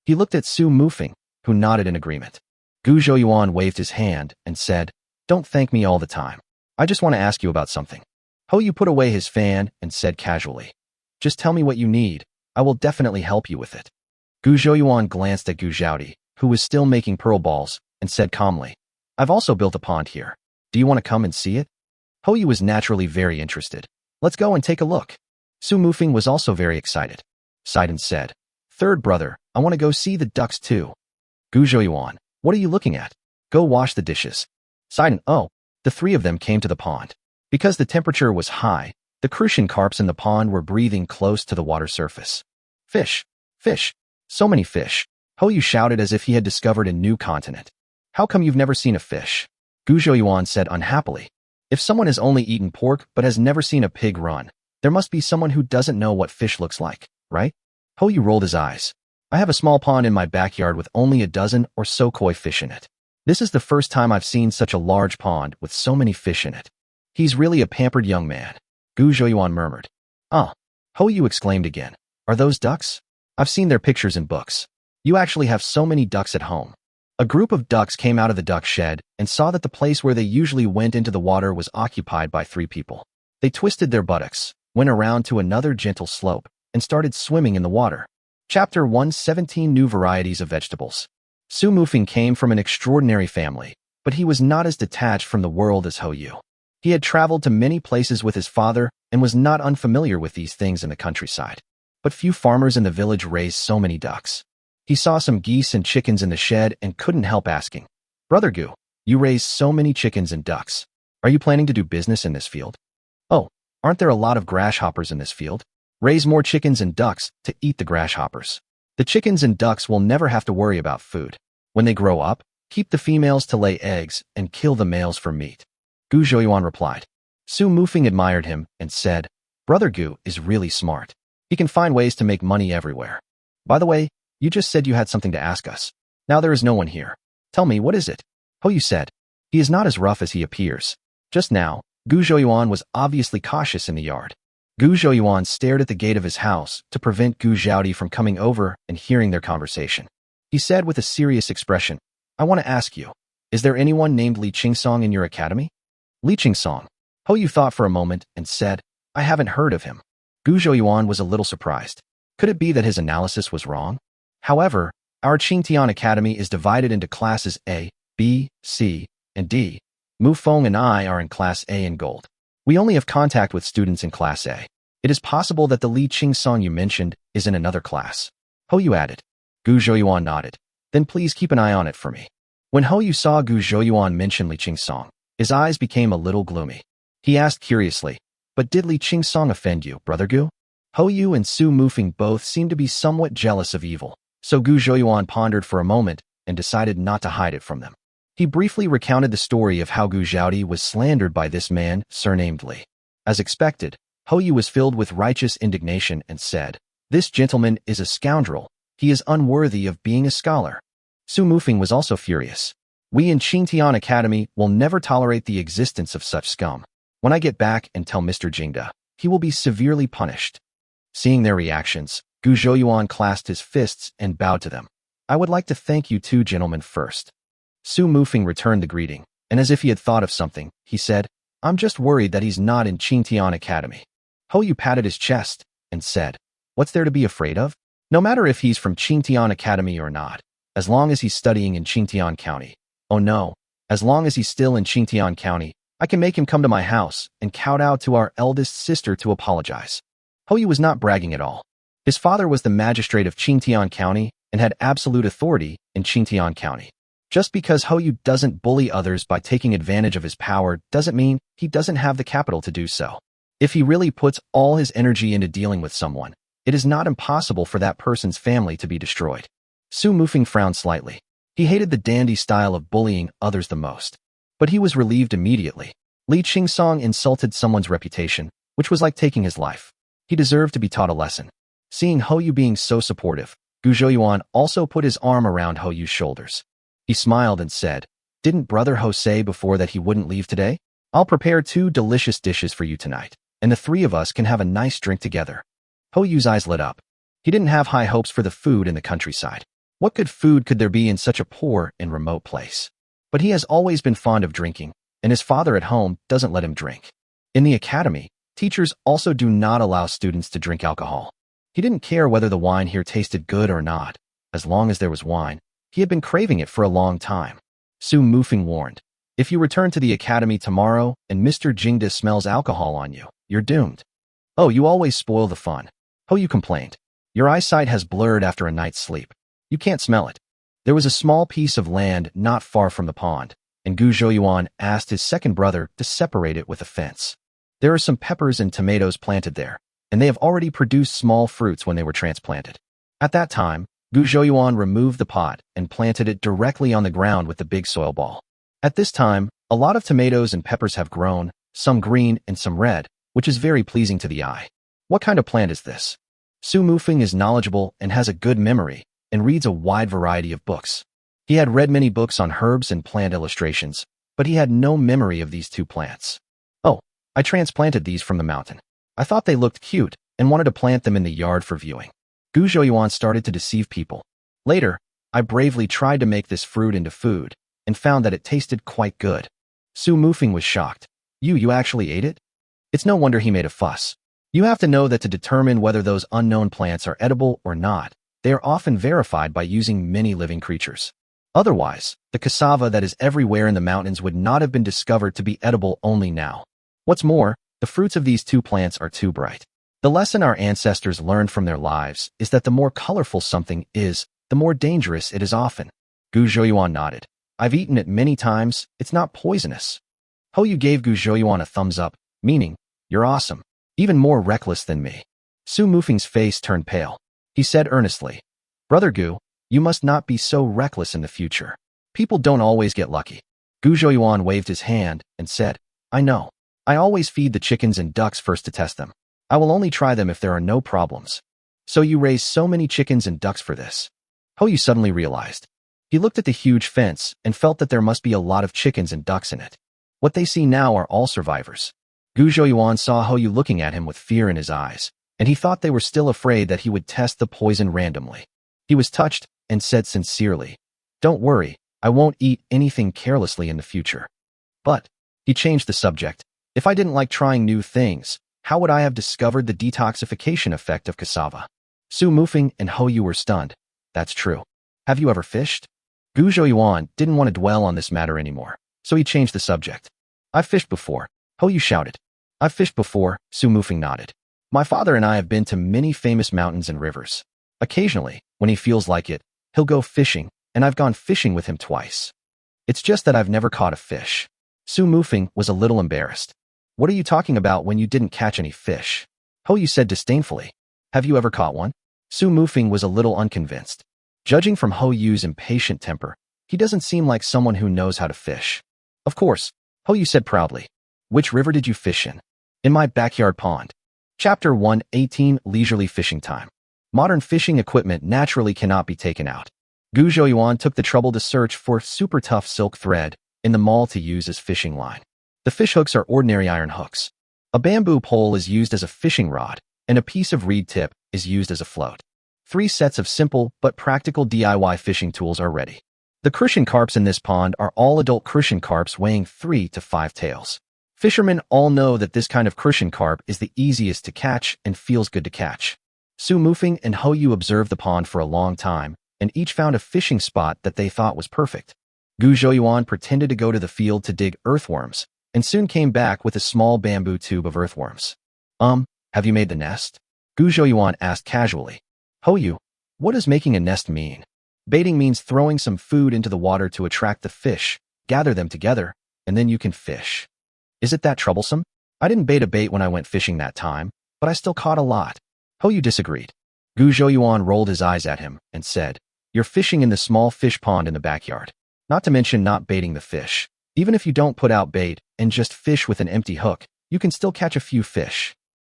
He looked at Su Mufeng, who nodded in agreement. Gu Zhiyuan waved his hand and said, "Don't thank me all the time. I just want to ask you about something." Ho Yu put away his fan and said casually, "Just tell me what you need. I will definitely help you with it." Gu Zhiyuan glanced at Gu Zhaodi, who was still making pearl balls, and said calmly, "I've also built a pond here. Do you want to come and see it?" Ho Yu was naturally very interested. "Let's go and take a look." Su Mufeng was also very excited. Sidon said, "Third brother, I want to go see the ducks too." Gu Zhiyuan, "What are you looking at? Go wash the dishes." Sidon, "Oh." The three of them came to the pond. Because the temperature was high, the crucian carps in the pond were breathing close to the water surface. "Fish! Fish! So many fish!" Ho Yu shouted as if he had discovered a new continent. "How come you've never seen a fish?" Gu Zhiyuan said unhappily. "If someone has only eaten pork but has never seen a pig run, there must be someone who doesn't know what fish looks like, right?" Ho Yu rolled his eyes. "I have a small pond in my backyard with only a dozen or so koi fish in it. This is the first time I've seen such a large pond with so many fish in it. He's really a pampered young man," Gu Zhiyuan murmured. "Ah," Ho Yu exclaimed again. "Are those ducks? I've seen their pictures in books. You actually have so many ducks at home." A group of ducks came out of the duck shed and saw that the place where they usually went into the water was occupied by 3 people. They twisted their buttocks, went around to another gentle slope, and started swimming in the water. Chapter 117 New Varieties of Vegetables. Su Mufeng came from an extraordinary family, but he was not as detached from the world as Ho Yu. He had traveled to many places with his father and was not unfamiliar with these things in the countryside. But few farmers in the village raised so many ducks. He saw some geese and chickens in the shed and couldn't help asking, "Brother Gu, you raise so many chickens and ducks. Are you planning to do business in this field?" "Oh, aren't there a lot of grasshoppers in this field? Raise more chickens and ducks to eat the grasshoppers. The chickens and ducks will never have to worry about food. When they grow up, keep the females to lay eggs and kill the males for meat." Gu Zhiyuan replied. Su Mufeng admired him and said, "Brother Gu is really smart. He can find ways to make money everywhere. By the way, you just said you had something to ask us. Now there is no one here. Tell me, what is it?" Ho Yu said. "He is not as rough as he appears." Just now, Gu Zhiyuan was obviously cautious in the yard. Gu Zhiyuan stared at the gate of his house to prevent Gu Zhaodi from coming over and hearing their conversation. He said with a serious expression, "I want to ask you, is there anyone named Li Qingsong in your academy?" "Li Qingsong?" Ho Yu thought for a moment and said, "I haven't heard of him." Gu Zhiyuan was a little surprised. Could it be that his analysis was wrong? However, our Qingtian Academy is divided into classes A, B, C, and D. Mu Feng and I are in Class A in gold. We only have contact with students in Class A. It is possible that the Li Qingsong you mentioned is in another class." Ho Yu added. Gu Zhiyuan nodded. "Then please keep an eye on it for me." When Ho Yu saw Gu Zhiyuan mention Li Qingsong, his eyes became a little gloomy. He asked curiously, "But did Li Qingsong offend you, Brother Gu?" Ho Yu and Su Mufeng both seemed to be somewhat jealous of evil, so Gu Zhiyuan pondered for a moment and decided not to hide it from them. He briefly recounted the story of how Gu Zhaodi was slandered by this man surnamed Li. As expected, Ho Yu was filled with righteous indignation and said, "This gentleman is a scoundrel. He is unworthy of being a scholar." Su Mufeng was also furious. "We in Qingtian Academy will never tolerate the existence of such scum. When I get back and tell Mr. Jingda, he will be severely punished." Seeing their reactions, Gu Zhiyuan clasped his fists and bowed to them. "I would like to thank you two gentlemen first." Su Mufeng returned the greeting, and as if he had thought of something, he said, "I'm just worried that he's not in Qingtian Academy." Ho Yu patted his chest and said, "What's there to be afraid of? No matter if he's from Qingtian Academy or not, as long as he's studying in Qingtian County. Oh no, as long as he's still in Qingtian County, I can make him come to my house and kowtow to our eldest sister to apologize." Ho Yu was not bragging at all. His father was the magistrate of Qingtian County and had absolute authority in Qingtian County. Just because Ho Yu doesn't bully others by taking advantage of his power doesn't mean he doesn't have the capital to do so. If he really puts all his energy into dealing with someone, it is not impossible for that person's family to be destroyed. Su Mufeng frowned slightly. He hated the dandy style of bullying others the most. But he was relieved immediately. Li Qingsong insulted someone's reputation, which was like taking his life. He deserved to be taught a lesson. Seeing Hou Yu being so supportive, Gu Zhouyuan also put his arm around Hou Yu's shoulders. He smiled and said, "Didn't Brother Hou say before that he wouldn't leave today? I'll prepare 2 delicious dishes for you tonight, and the 3 of us can have a nice drink together." Hou Yu's eyes lit up. He didn't have high hopes for the food in the countryside. What good food could there be in such a poor and remote place? But he has always been fond of drinking, and his father at home doesn't let him drink. In the academy, teachers also do not allow students to drink alcohol. He didn't care whether the wine here tasted good or not. As long as there was wine, he had been craving it for a long time. Su Mufeng warned, "If you return to the academy tomorrow and Mr. Jingda smells alcohol on you, you're doomed." "Oh, you always spoil the fun," Hou Yu complained. "Your eyesight has blurred after a night's sleep. You can't smell it." There was a small piece of land not far from the pond, and Gu Zhouyuan asked his second brother to separate it with a fence. There are some peppers and tomatoes planted there, and they have already produced small fruits when they were transplanted. At that time, Gu Zhouyuan removed the pot and planted it directly on the ground with the big soil ball. At this time, a lot of tomatoes and peppers have grown, some green and some red, which is very pleasing to the eye. What kind of plant is this? Su Mufeng is knowledgeable and has a good memory, and reads a wide variety of books. He had read many books on herbs and plant illustrations, but he had no memory of these 2 plants. "Oh, I transplanted these from the mountain. I thought they looked cute and wanted to plant them in the yard for viewing." Gu Zhouyuan started to deceive people. "Later, I bravely tried to make this fruit into food and found that it tasted quite good." Su Mufeng was shocked. You actually ate it?" It's no wonder he made a fuss. You have to know that to determine whether those unknown plants are edible or not, they are often verified by using many living creatures. Otherwise, the cassava that is everywhere in the mountains would not have been discovered to be edible only now. What's more, the fruits of these 2 plants are too bright. The lesson our ancestors learned from their lives is that the more colorful something is, the more dangerous it is often. Gu Zhouyuan nodded. "I've eaten it many times, it's not poisonous." Hou Yu gave Gu Zhouyuan a thumbs up, meaning, "You're awesome. Even more reckless than me." Su Mufeng's face turned pale. He said earnestly, "Brother Gu, you must not be so reckless in the future. People don't always get lucky." Gu Zhouyuan waved his hand and said, "I know. I always feed the chickens and ducks first to test them. I will only try them if there are no problems." "So you raise so many chickens and ducks for this?" Hou Yu suddenly realized. He looked at the huge fence and felt that there must be a lot of chickens and ducks in it. What they see now are all survivors. Gu Zhouyuan saw Hou Yu looking at him with fear in his eyes, and he thought they were still afraid that he would test the poison randomly. He was touched and said sincerely, "Don't worry, I won't eat anything carelessly in the future." But he changed the subject. "If I didn't like trying new things, how would I have discovered the detoxification effect of cassava?" Su Mufeng and Hou Yu were stunned. "That's true. Have you ever fished?" Gu Zhouyuan didn't want to dwell on this matter anymore, so he changed the subject. "I've fished before," Hou Yu shouted. "I've fished before," Su Mufeng nodded. "My father and I have been to many famous mountains and rivers. Occasionally, when he feels like it, he'll go fishing, and I've gone fishing with him twice. It's just that I've never caught a fish." Su Mufeng was a little embarrassed. "What are you talking about when you didn't catch any fish?" Hou Yu said disdainfully. "Have you ever caught one?" Su Mufeng was a little unconvinced. Judging from Hou Yu's impatient temper, he doesn't seem like someone who knows how to fish. "Of course," Hou Yu said proudly. "Which river did you fish in?" "In my backyard pond." Chapter 118 Leisurely Fishing Time. Modern fishing equipment naturally cannot be taken out. Gu Zhouyuan took the trouble to search for super tough silk thread in the mall to use as fishing line. The fish hooks are ordinary iron hooks. A bamboo pole is used as a fishing rod, and a piece of reed tip is used as a float. 3 sets of simple but practical DIY fishing tools are ready. The crucian carps in this pond are all adult crucian carps weighing 3 to 5 tails. Fishermen all know that this kind of crucian carp is the easiest to catch and feels good to catch. Su Mufeng and Hou Yu observed the pond for a long time, and each found a fishing spot that they thought was perfect. Gu Zhouyuan pretended to go to the field to dig earthworms, and soon came back with a small bamboo tube of earthworms. Have you made the nest?" Gu Zhouyuan asked casually. "Hou Yu, what does making a nest mean?" "Baiting means throwing some food into the water to attract the fish, gather them together, and then you can fish." "Is it that troublesome?" "I didn't bait a bait when I went fishing that time, but I still caught a lot." Hou Yu disagreed. Gu Zhouyuan rolled his eyes at him and said, "You're fishing in the small fish pond in the backyard. Not to mention not baiting the fish. Even if you don't put out bait and just fish with an empty hook, you can still catch a few fish.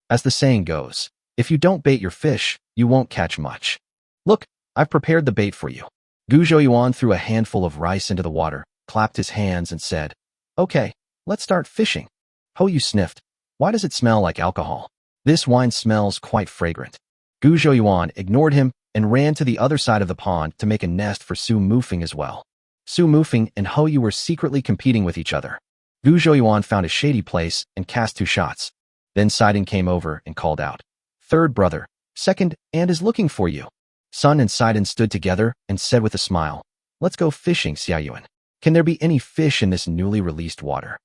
As the saying goes, if you don't bait your fish, you won't catch much. Look, I've prepared the bait for you. Gu Zhouyuan threw a handful of rice into the water, clapped his hands and said, "Okay, let's start fishing." Hou Yu sniffed. "Why does it smell like alcohol? This wine smells quite fragrant." Gu Zhouyuan ignored him and ran to the other side of the pond to make a nest for Su Mufeng as well. Su Mufeng and Hou Yu were secretly competing with each other. Gu Zhouyuan found a shady place and cast 2 shots. Then Sidon came over and called out, "Third brother, second and is looking for you." Sun and Sidon stood together and said with a smile, "Let's go fishing, Xiaoyuan. Can there be any fish in this newly released water?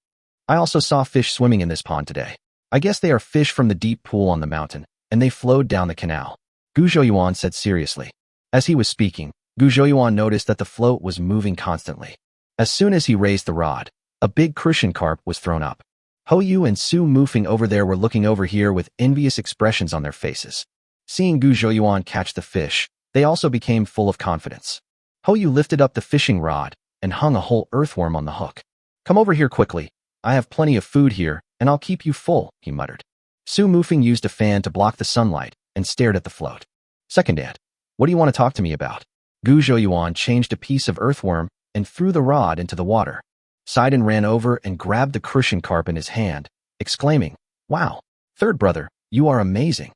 I also saw fish swimming in this pond today. I guess they are fish from the deep pool on the mountain, and they flowed down the canal." Gu Zhouyuan said seriously. As he was speaking, Gu Zhouyuan noticed that the float was moving constantly. As soon as he raised the rod, a big crucian carp was thrown up. Hou Yu and Su Mufeng over there were looking over here with envious expressions on their faces. Seeing Gu Zhouyuan catch the fish, they also became full of confidence. Hou Yu lifted up the fishing rod and hung a whole earthworm on the hook. "Come over here quickly. I have plenty of food here, and I'll keep you full," he muttered. Su Mufeng used a fan to block the sunlight and stared at the float. "Second Aunt, what do you want to talk to me about?" Gu Zhouyuan changed a piece of earthworm and threw the rod into the water. Sidon ran over and grabbed the crucian carp in his hand, exclaiming, "Wow, third brother, you are amazing."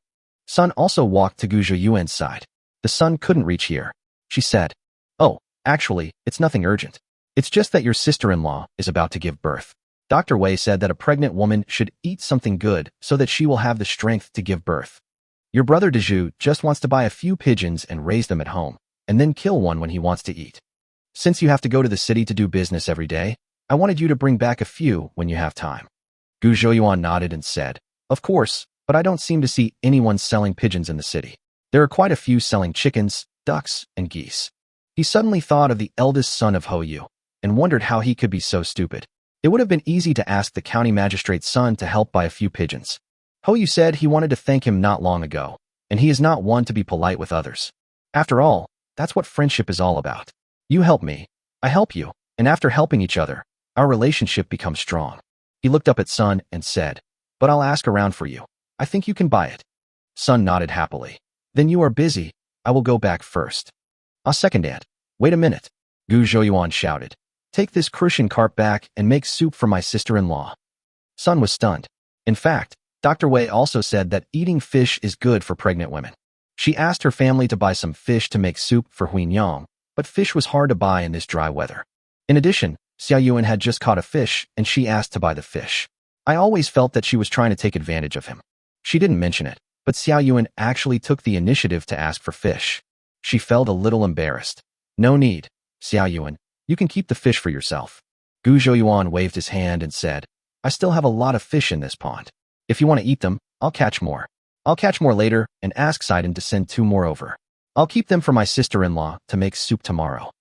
Sun also walked to Gu Zhouyuan's side. "The sun couldn't reach here," she said. "Oh, actually, it's nothing urgent. It's just that your sister-in-law is about to give birth. Dr. Wei said that a pregnant woman should eat something good so that she will have the strength to give birth. Your brother Dezhu just wants to buy a few pigeons and raise them at home, and then kill one when he wants to eat. Since you have to go to the city to do business every day, I wanted you to bring back a few when you have time." Gu Zhouyuan nodded and said, "Of course, but I don't seem to see anyone selling pigeons in the city. There are quite a few selling chickens, ducks, and geese." He suddenly thought of the eldest son of Hou Yu and wondered how he could be so stupid. It would have been easy to ask the county magistrate's son to help buy a few pigeons. Hou Yu said he wanted to thank him not long ago, and he is not one to be polite with others. After all, that's what friendship is all about. You help me, I help you, and after helping each other, our relationship becomes strong. He looked up at Sun and said, "But I'll ask around for you. I think you can buy it." Sun nodded happily. "Then you are busy. I will go back first." "Ah, second Aunt. Wait a minute." Gu Zhouyuan shouted. "Take this crucian carp back and make soup for my sister-in-law." Sun was stunned. In fact, Dr. Wei also said that eating fish is good for pregnant women. She asked her family to buy some fish to make soup for Huinyang, but fish was hard to buy in this dry weather. In addition, Xiaoyuan had just caught a fish and she asked to buy the fish. I always felt that she was trying to take advantage of him. She didn't mention it, but Xiaoyuan actually took the initiative to ask for fish. She felt a little embarrassed. "No need, Xiaoyuan. You can keep the fish for yourself." Gu Zhouyuan waved his hand and said, "I still have a lot of fish in this pond. If you want to eat them, I'll catch more. I'll catch more later and ask Sidon to send 2 more over. I'll keep them for my sister-in-law to make soup tomorrow."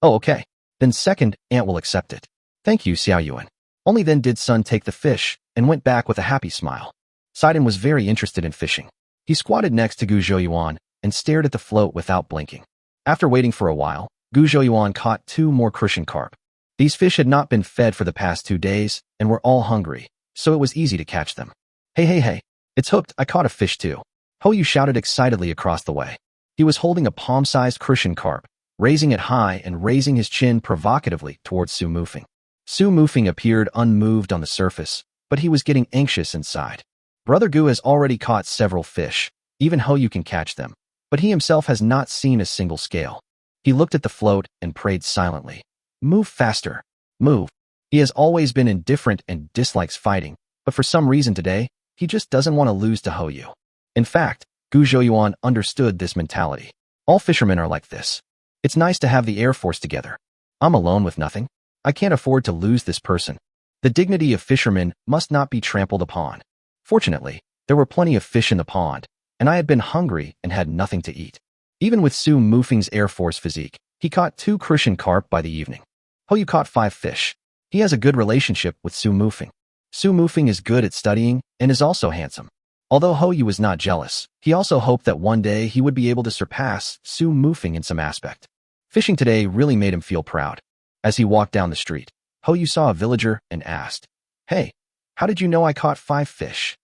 "Oh, okay. Then second Aunt will accept it." "Thank you, Xiaoyuan." Only then did Sun take the fish and went back with a happy smile. Sidon was very interested in fishing. He squatted next to Gu Zhouyuan and stared at the float without blinking. After waiting for a while, Gu Zhouyuan caught 2 more crucian carp. These fish had not been fed for the past 2 days and were all hungry, so it was easy to catch them. Hey, it's hooked, I caught a fish too." Hou Yu shouted excitedly across the way. He was holding a palm-sized crucian carp, raising it high and raising his chin provocatively towards Su Mufeng. Su Mufeng appeared unmoved on the surface, but he was getting anxious inside. Brother Gu has already caught several fish, even Hou Yu can catch them, but he himself has not seen a single scale. He looked at the float and prayed silently. "Move faster. Move." He has always been indifferent and dislikes fighting, but for some reason today, he just doesn't want to lose to Hou Yu. In fact, Gu Zhouyuan understood this mentality. All fishermen are like this. It's nice to have the Air Force together. I'm alone with nothing. I can't afford to lose this person. The dignity of fishermen must not be trampled upon. Fortunately, there were plenty of fish in the pond, and I had been hungry and had nothing to eat. Even with Su Mufeng's Air Force physique, he caught 2 crucian carp by the evening. Hou Yu caught 5 fish. He has a good relationship with Su Mufeng. Su Mufeng is good at studying and is also handsome. Although Hou Yu was not jealous, he also hoped that one day he would be able to surpass Su Mufeng in some aspect. Fishing today really made him feel proud. As he walked down the street, Yu saw a villager and asked, "Hey, how did you know I caught 5 fish?"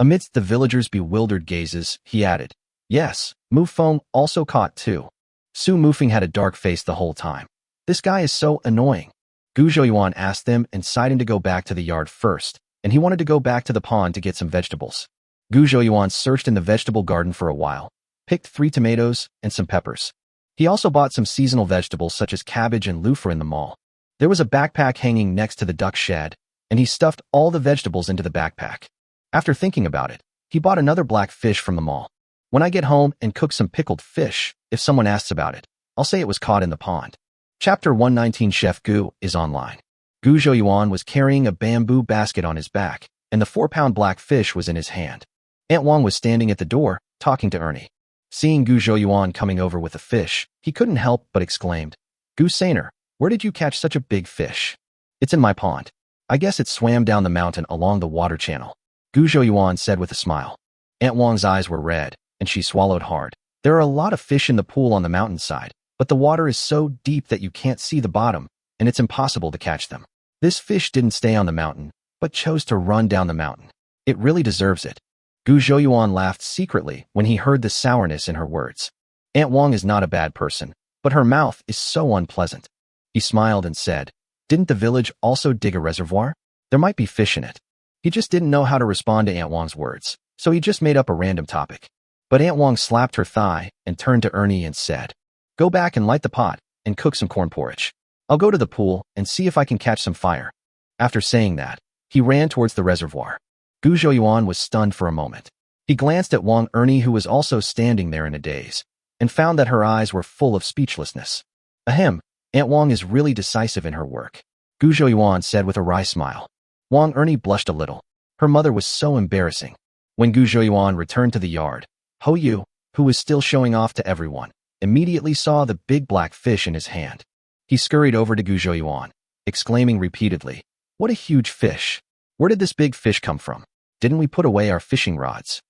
Amidst the villagers' bewildered gazes, he added, "Yes, Mufeng also caught 2. Su Mufeng had a dark face the whole time. "This guy is so annoying." Gu Zhouyuan asked them and decided to go back to the yard first, and he wanted to go back to the pond to get some vegetables. Gu Zhouyuan searched in the vegetable garden for a while, picked 3 tomatoes and some peppers. He also bought some seasonal vegetables such as cabbage and loofah in the mall. There was a backpack hanging next to the duck shed, and he stuffed all the vegetables into the backpack. After thinking about it, he bought another black fish from the mall. "When I get home and cook some pickled fish, if someone asks about it, I'll say it was caught in the pond." Chapter 119 Chef Gu is online. Gu Zhouyuan was carrying a bamboo basket on his back, and the 4-pound black fish was in his hand. Aunt Wang was standing at the door, talking to Ernie. Seeing Gu Zhouyuan coming over with a fish, he couldn't help but exclaimed, "Gu Sainer, where did you catch such a big fish?" "It's in my pond. I guess it swam down the mountain along the water channel," Gu Zhouyuan said with a smile. Aunt Wang's eyes were red, and she swallowed hard. There are a lot of fish in the pool on the mountainside, but the water is so deep that you can't see the bottom, and it's impossible to catch them. This fish didn't stay on the mountain, but chose to run down the mountain. It really deserves it. Gu Zhouyuan laughed secretly when he heard the sourness in her words. Aunt Wang is not a bad person, but her mouth is so unpleasant. He smiled and said, "Didn't the village also dig a reservoir? There might be fish in it." He just didn't know how to respond to Aunt Wang's words, so he just made up a random topic. But Aunt Wang slapped her thigh and turned to Ernie and said, "Go back and light the pot and cook some corn porridge. I'll go to the pool and see if I can catch some fire." After saying that, he ran towards the reservoir. Gu Zhouyuan was stunned for a moment. He glanced at Wang Ernie, who was also standing there in a daze, and found that her eyes were full of speechlessness. "Ahem, Aunt Wang is really decisive in her work," Gu Zhouyuan said with a wry smile. Wang Ernie blushed a little. Her mother was so embarrassing. When Gu Zhouyuan returned to the yard, Yu, who was still showing off to everyone, immediately saw the big black fish in his hand. He scurried over to Gu Zhouyuan, exclaiming repeatedly, "What a huge fish! Where did this big fish come from? Didn't we put away our fishing rods?"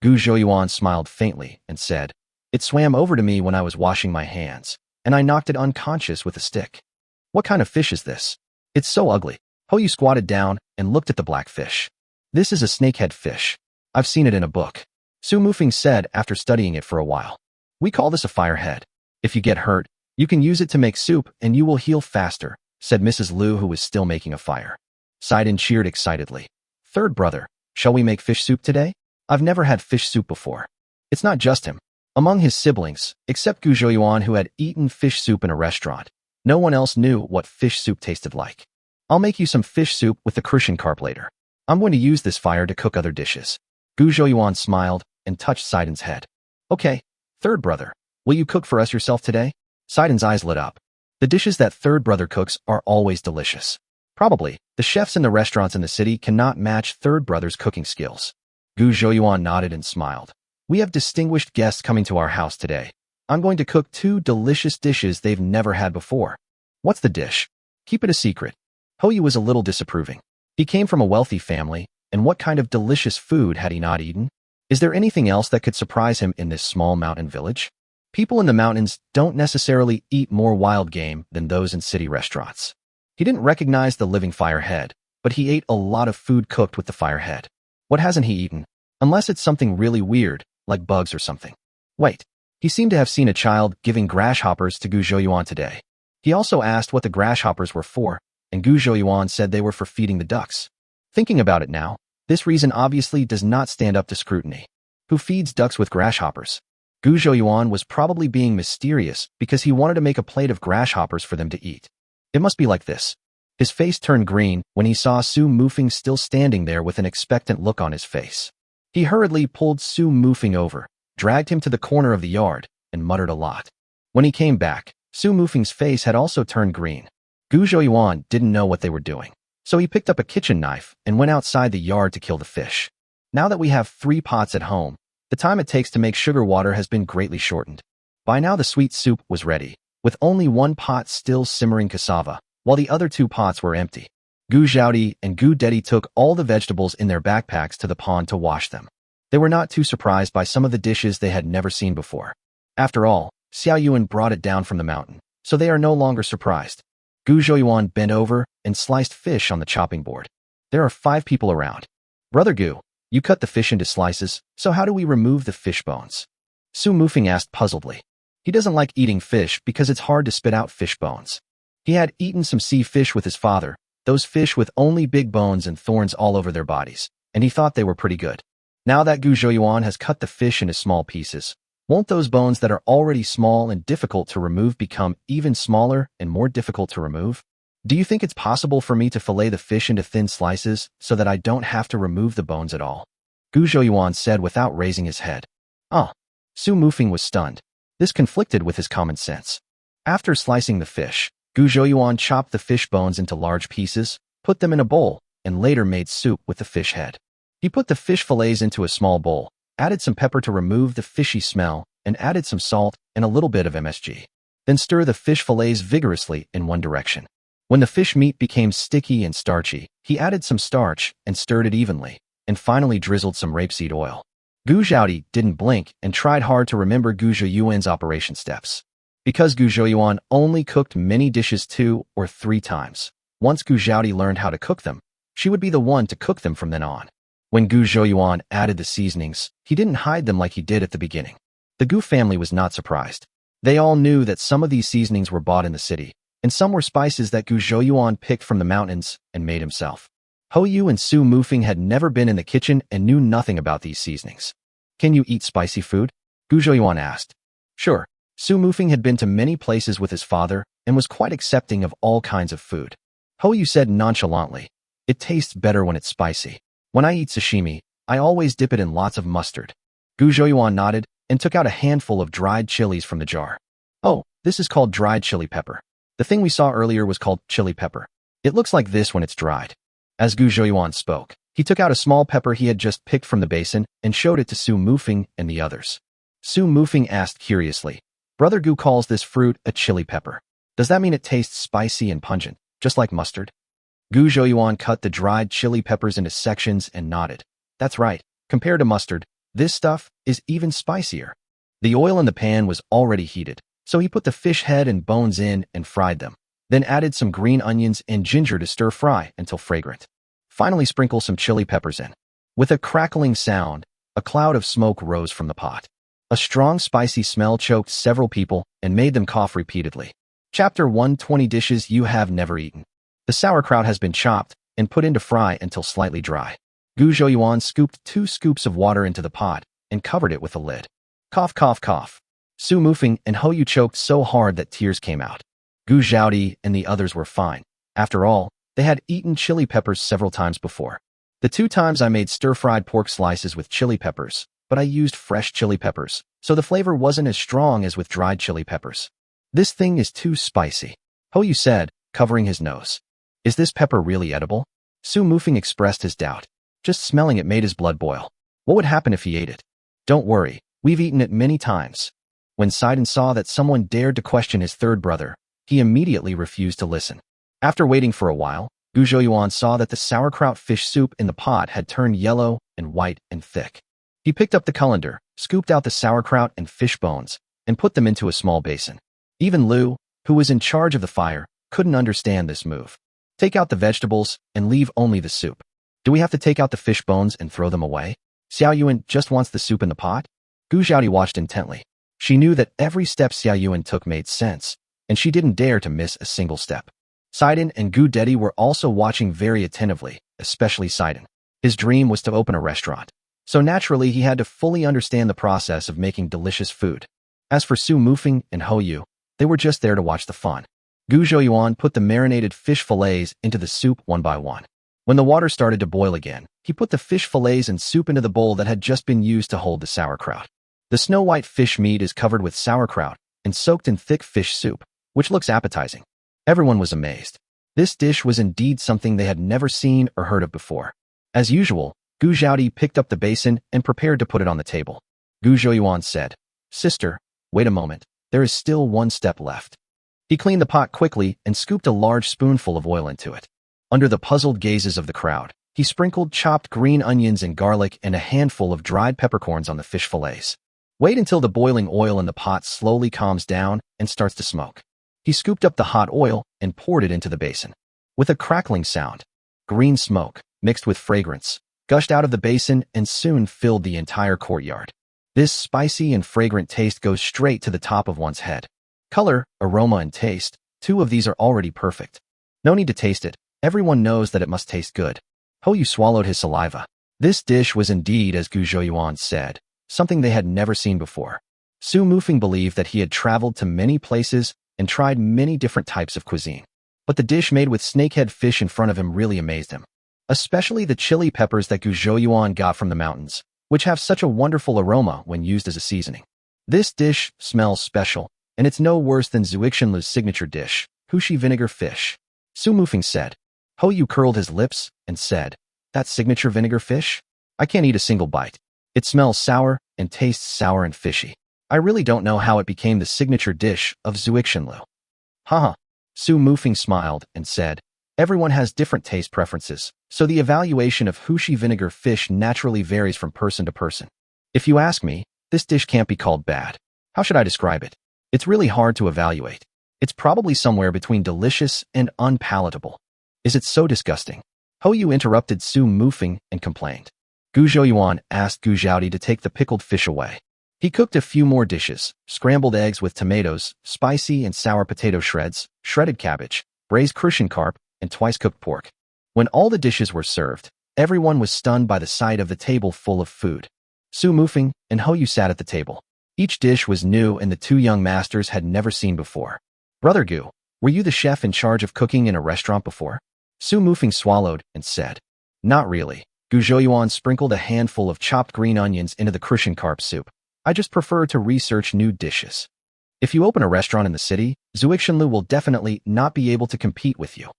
Gu Zhouyuan smiled faintly and said, "It swam over to me when I was washing my hands, and I knocked it unconscious with a stick." "What kind of fish is this? It's so ugly." Yu squatted down and looked at the black fish. "This is a snakehead fish. I've seen it in a book," Su Mufeng said after studying it for a while. "We call this a firehead. If you get hurt, you can use it to make soup and you will heal faster," said Mrs. Liu, who was still making a fire. Sidon cheered excitedly. "Third brother, shall we make fish soup today? I've never had fish soup before." It's not just him. Among his siblings, except Gu Zhouyuan, who had eaten fish soup in a restaurant, no one else knew what fish soup tasted like. "I'll make you some fish soup with the crucian carp later. I'm going to use this fire to cook other dishes." Gu Zhouyuan smiled and touched Sidon's head. "Okay, third brother, will you cook for us yourself today?" Sidon's eyes lit up. The dishes that third brother cooks are always delicious. Probably, the chefs in the restaurants in the city cannot match third brother's cooking skills. Gu Zhouyuan nodded and smiled. "We have distinguished guests coming to our house today. I'm going to cook 2 delicious dishes they've never had before." "What's the dish? Keep it a secret." Yu was a little disapproving. He came from a wealthy family, and what kind of delicious food had he not eaten? Is there anything else that could surprise him in this small mountain village? People in the mountains don't necessarily eat more wild game than those in city restaurants. He didn't recognize the living firehead, but he ate a lot of food cooked with the firehead. What hasn't he eaten? Unless it's something really weird, like bugs or something. Wait, he seemed to have seen a child giving grasshoppers to Gu Zhouyuan today. He also asked what the grasshoppers were for, and Gu Zhouyuan said they were for feeding the ducks. Thinking about it now, this reason obviously does not stand up to scrutiny. Who feeds ducks with grasshoppers? Gu Zhouyuan was probably being mysterious because he wanted to make a plate of grasshoppers for them to eat. It must be like this. His face turned green when he saw Su Mufeng still standing there with an expectant look on his face. He hurriedly pulled Su Mufeng over, dragged him to the corner of the yard, and muttered a lot. When he came back, Su Mufeng's face had also turned green. Gu Zhouyuan didn't know what they were doing, so he picked up a kitchen knife and went outside the yard to kill the fish. Now that we have 3 pots at home, the time it takes to make sugar water has been greatly shortened. By now the sweet soup was ready, with only 1 pot still simmering cassava, while the other 2 pots were empty. Gu Zhaodi and Gu Dedi took all the vegetables in their backpacks to the pond to wash them. They were not too surprised by some of the dishes they had never seen before. After all, Xiao Yuan brought it down from the mountain, so they are no longer surprised. Gu Zhouyuan bent over and sliced fish on the chopping board. There are 5 people around. Brother Gu, you cut the fish into slices, so how do we remove the fish bones? Su Mufeng asked puzzledly. He doesn't like eating fish because it's hard to spit out fish bones. He had eaten some sea fish with his father, those fish with only big bones and thorns all over their bodies, and he thought they were pretty good. Now that Gu Zhouyuan has cut the fish into small pieces, won't those bones that are already small and difficult to remove become even smaller and more difficult to remove? Do you think it's possible for me to fillet the fish into thin slices so that I don't have to remove the bones at all? Gu Zhouyuan said without raising his head. Su Mufeng was stunned. This conflicted with his common sense. After slicing the fish, Gu Zhouyuan chopped the fish bones into large pieces, put them in a bowl, and later made soup with the fish head. He put the fish fillets into a small bowl, added some pepper to remove the fishy smell, and added some salt and a little bit of MSG. Then stir the fish fillets vigorously in one direction. When the fish meat became sticky and starchy, he added some starch and stirred it evenly, and finally drizzled some rapeseed oil. Gu Zhaodi didn't blink and tried hard to remember Gu Zhouyuan's operation steps. Because Gu Zhouyuan only cooked many dishes 2 or 3 times, once Gu Zhaodi learned how to cook them, she would be the one to cook them from then on. When Gu Zhouyuan added the seasonings, he didn't hide them like he did at the beginning. The Gu family was not surprised. They all knew that some of these seasonings were bought in the city, and some were spices that Gu Zhouyuan picked from the mountains and made himself. Hou and Su Mufeng had never been in the kitchen and knew nothing about these seasonings. Can you eat spicy food? Gu Zhouyuan asked. Sure. Su Mufeng had been to many places with his father and was quite accepting of all kinds of food. Hou said nonchalantly, it tastes better when it's spicy. When I eat sashimi, I always dip it in lots of mustard. Gu Zhouyuan nodded and took out a handful of dried chilies from the jar. Oh, this is called dried chili pepper. The thing we saw earlier was called chili pepper. It looks like this when it's dried. As Gu Zhouyuan spoke, he took out a small pepper he had just picked from the basin and showed it to Su Mufeng and the others. Su Mufeng asked curiously, Brother Gu calls this fruit a chili pepper. Does that mean it tastes spicy and pungent, just like mustard? Gu Zhouyuan cut the dried chili peppers into sections and nodded. That's right, compared to mustard, this stuff is even spicier. The oil in the pan was already heated, so he put the fish head and bones in and fried them, then added some green onions and ginger to stir fry until fragrant. Finally sprinkle some chili peppers in. With a crackling sound, a cloud of smoke rose from the pot. A strong spicy smell choked several people and made them cough repeatedly. Chapter 120 Dishes You Have Never Eaten. The sauerkraut has been chopped and put into fry until slightly dry. Gu Zhouyuan scooped 2 scoops of water into the pot and covered it with a lid. Cough, cough, cough. Su Mufeng and Hou choked so hard that tears came out. Gu Zhaodi and the others were fine. After all, they had eaten chili peppers several times before. The 2 times I made stir-fried pork slices with chili peppers, but I used fresh chili peppers, so the flavor wasn't as strong as with dried chili peppers. This thing is too spicy, Hou said, covering his nose. Is this pepper really edible? Su Mufeng expressed his doubt. Just smelling it made his blood boil. What would happen if he ate it? Don't worry, we've eaten it many times. When Sidon saw that someone dared to question his third brother, he immediately refused to listen. After waiting for a while, Gu Zhouyuan saw that the sauerkraut fish soup in the pot had turned yellow and white and thick. He picked up the colander, scooped out the sauerkraut and fish bones, and put them into a small basin. Even Lu, who was in charge of the fire, couldn't understand this move. Take out the vegetables and leave only the soup. Do we have to take out the fish bones and throw them away? Xiao Yuan just wants the soup in the pot? Gu Zhaodi watched intently. She knew that every step Xiao Yuan took made sense, and she didn't dare to miss a single step. Sidon and Gu Dedi were also watching very attentively, especially Sidon. His dream was to open a restaurant, so naturally he had to fully understand the process of making delicious food. As for Su Mufeng and Hou, they were just there to watch the fun. Gu Zhouyuan put the marinated fish fillets into the soup one by one. When the water started to boil again, he put the fish fillets and soup into the bowl that had just been used to hold the sauerkraut. The snow-white fish meat is covered with sauerkraut and soaked in thick fish soup, which looks appetizing. Everyone was amazed. This dish was indeed something they had never seen or heard of before. As usual, Gu Zhaodi picked up the basin and prepared to put it on the table. Gu Zhouyuan said, Sister, wait a moment, there is still one step left. He cleaned the pot quickly and scooped a large spoonful of oil into it. Under the puzzled gazes of the crowd, he sprinkled chopped green onions and garlic and a handful of dried peppercorns on the fish fillets. Wait until the boiling oil in the pot slowly calms down and starts to smoke. He scooped up the hot oil and poured it into the basin. With a crackling sound, green smoke, mixed with fragrance, gushed out of the basin and soon filled the entire courtyard. This spicy and fragrant taste goes straight to the top of one's head. Color, aroma, and taste, two of these are already perfect. No need to taste it. Everyone knows that it must taste good. Hoyu swallowed his saliva. This dish was indeed, as Gu Zhouyuan said, something they had never seen before. Su Mufeng believed that he had traveled to many places and tried many different types of cuisine. But the dish made with snakehead fish in front of him really amazed him. Especially the chili peppers that Gu Zhouyuan got from the mountains, which have such a wonderful aroma when used as a seasoning. This dish smells special, and it's no worse than Zuixinlu's signature dish, Hushi vinegar fish. Su Mufeng said. Hoyu curled his lips and said, "That signature vinegar fish? I can't eat a single bite. It smells sour and tastes sour and fishy. I really don't know how it became the signature dish of Zuixinlu." Haha. Su Mufeng smiled and said, "Everyone has different taste preferences, so the evaluation of Hushi vinegar fish naturally varies from person to person. If you ask me, this dish can't be called bad. How should I describe it? It's really hard to evaluate. It's probably somewhere between delicious and unpalatable. Is it so disgusting?" Hoyu interrupted Su Mufeng and complained. Gu Zhouyuan asked Gu Zhaodi to take the pickled fish away. He cooked a few more dishes: scrambled eggs with tomatoes, spicy and sour potato shreds, shredded cabbage, braised Crucian carp, and twice-cooked pork. When all the dishes were served, everyone was stunned by the sight of the table full of food. Su Mufeng and Hoyu sat at the table. Each dish was new and the two young masters had never seen before. "Brother Gu, were you the chef in charge of cooking in a restaurant before?" Su Mufeng swallowed and said, "Not really." Gu Zhouyuan sprinkled a handful of chopped green onions into the Crucian carp soup. "I just prefer to research new dishes. If you open a restaurant in the city, Zuixinlu will definitely not be able to compete with you,"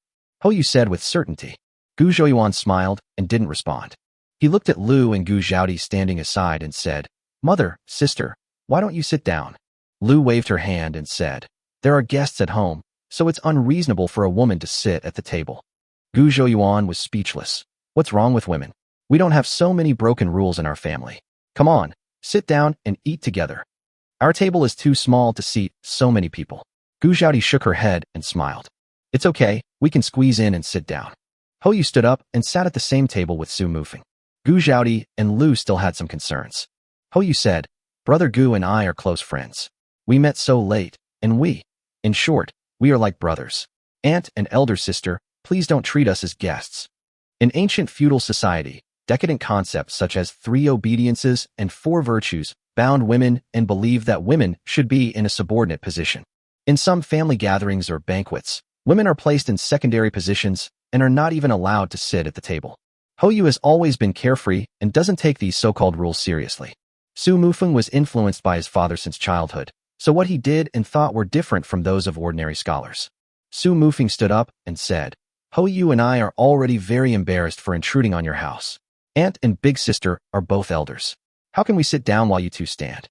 Hoyu said with certainty. Gu Zhouyuan smiled and didn't respond. He looked at Lu and Gu Zhaodi standing aside and said, "Mother, sister, why don't you sit down?" Lu waved her hand and said, "There are guests at home, so it's unreasonable for a woman to sit at the table." Gu Zhouyuan was speechless. What's wrong with women? We don't have so many broken rules in our family. Come on, sit down and eat together. Our table is too small to seat so many people. Gu Zhaodi shook her head and smiled. "It's okay, we can squeeze in and sit down." Hoyu stood up and sat at the same table with Su Mufeng. Gu Zhaodi and Lu still had some concerns. Hoyu said, "Brother Gu and I are close friends. We met so late, and in short, we are like brothers. Aunt and elder sister, please don't treat us as guests." In ancient feudal society, decadent concepts such as 3 obediences and 4 virtues bound women and believed that women should be in a subordinate position. In some family gatherings or banquets, women are placed in secondary positions and are not even allowed to sit at the table. Hoyu has always been carefree and doesn't take these so-called rules seriously. Su Mufeng was influenced by his father since childhood, so what he did and thought were different from those of ordinary scholars. Su Mufeng stood up and said, "Hoyu and I are already very embarrassed for intruding on your house. Aunt and big sister are both elders. How can we sit down while you two stand?"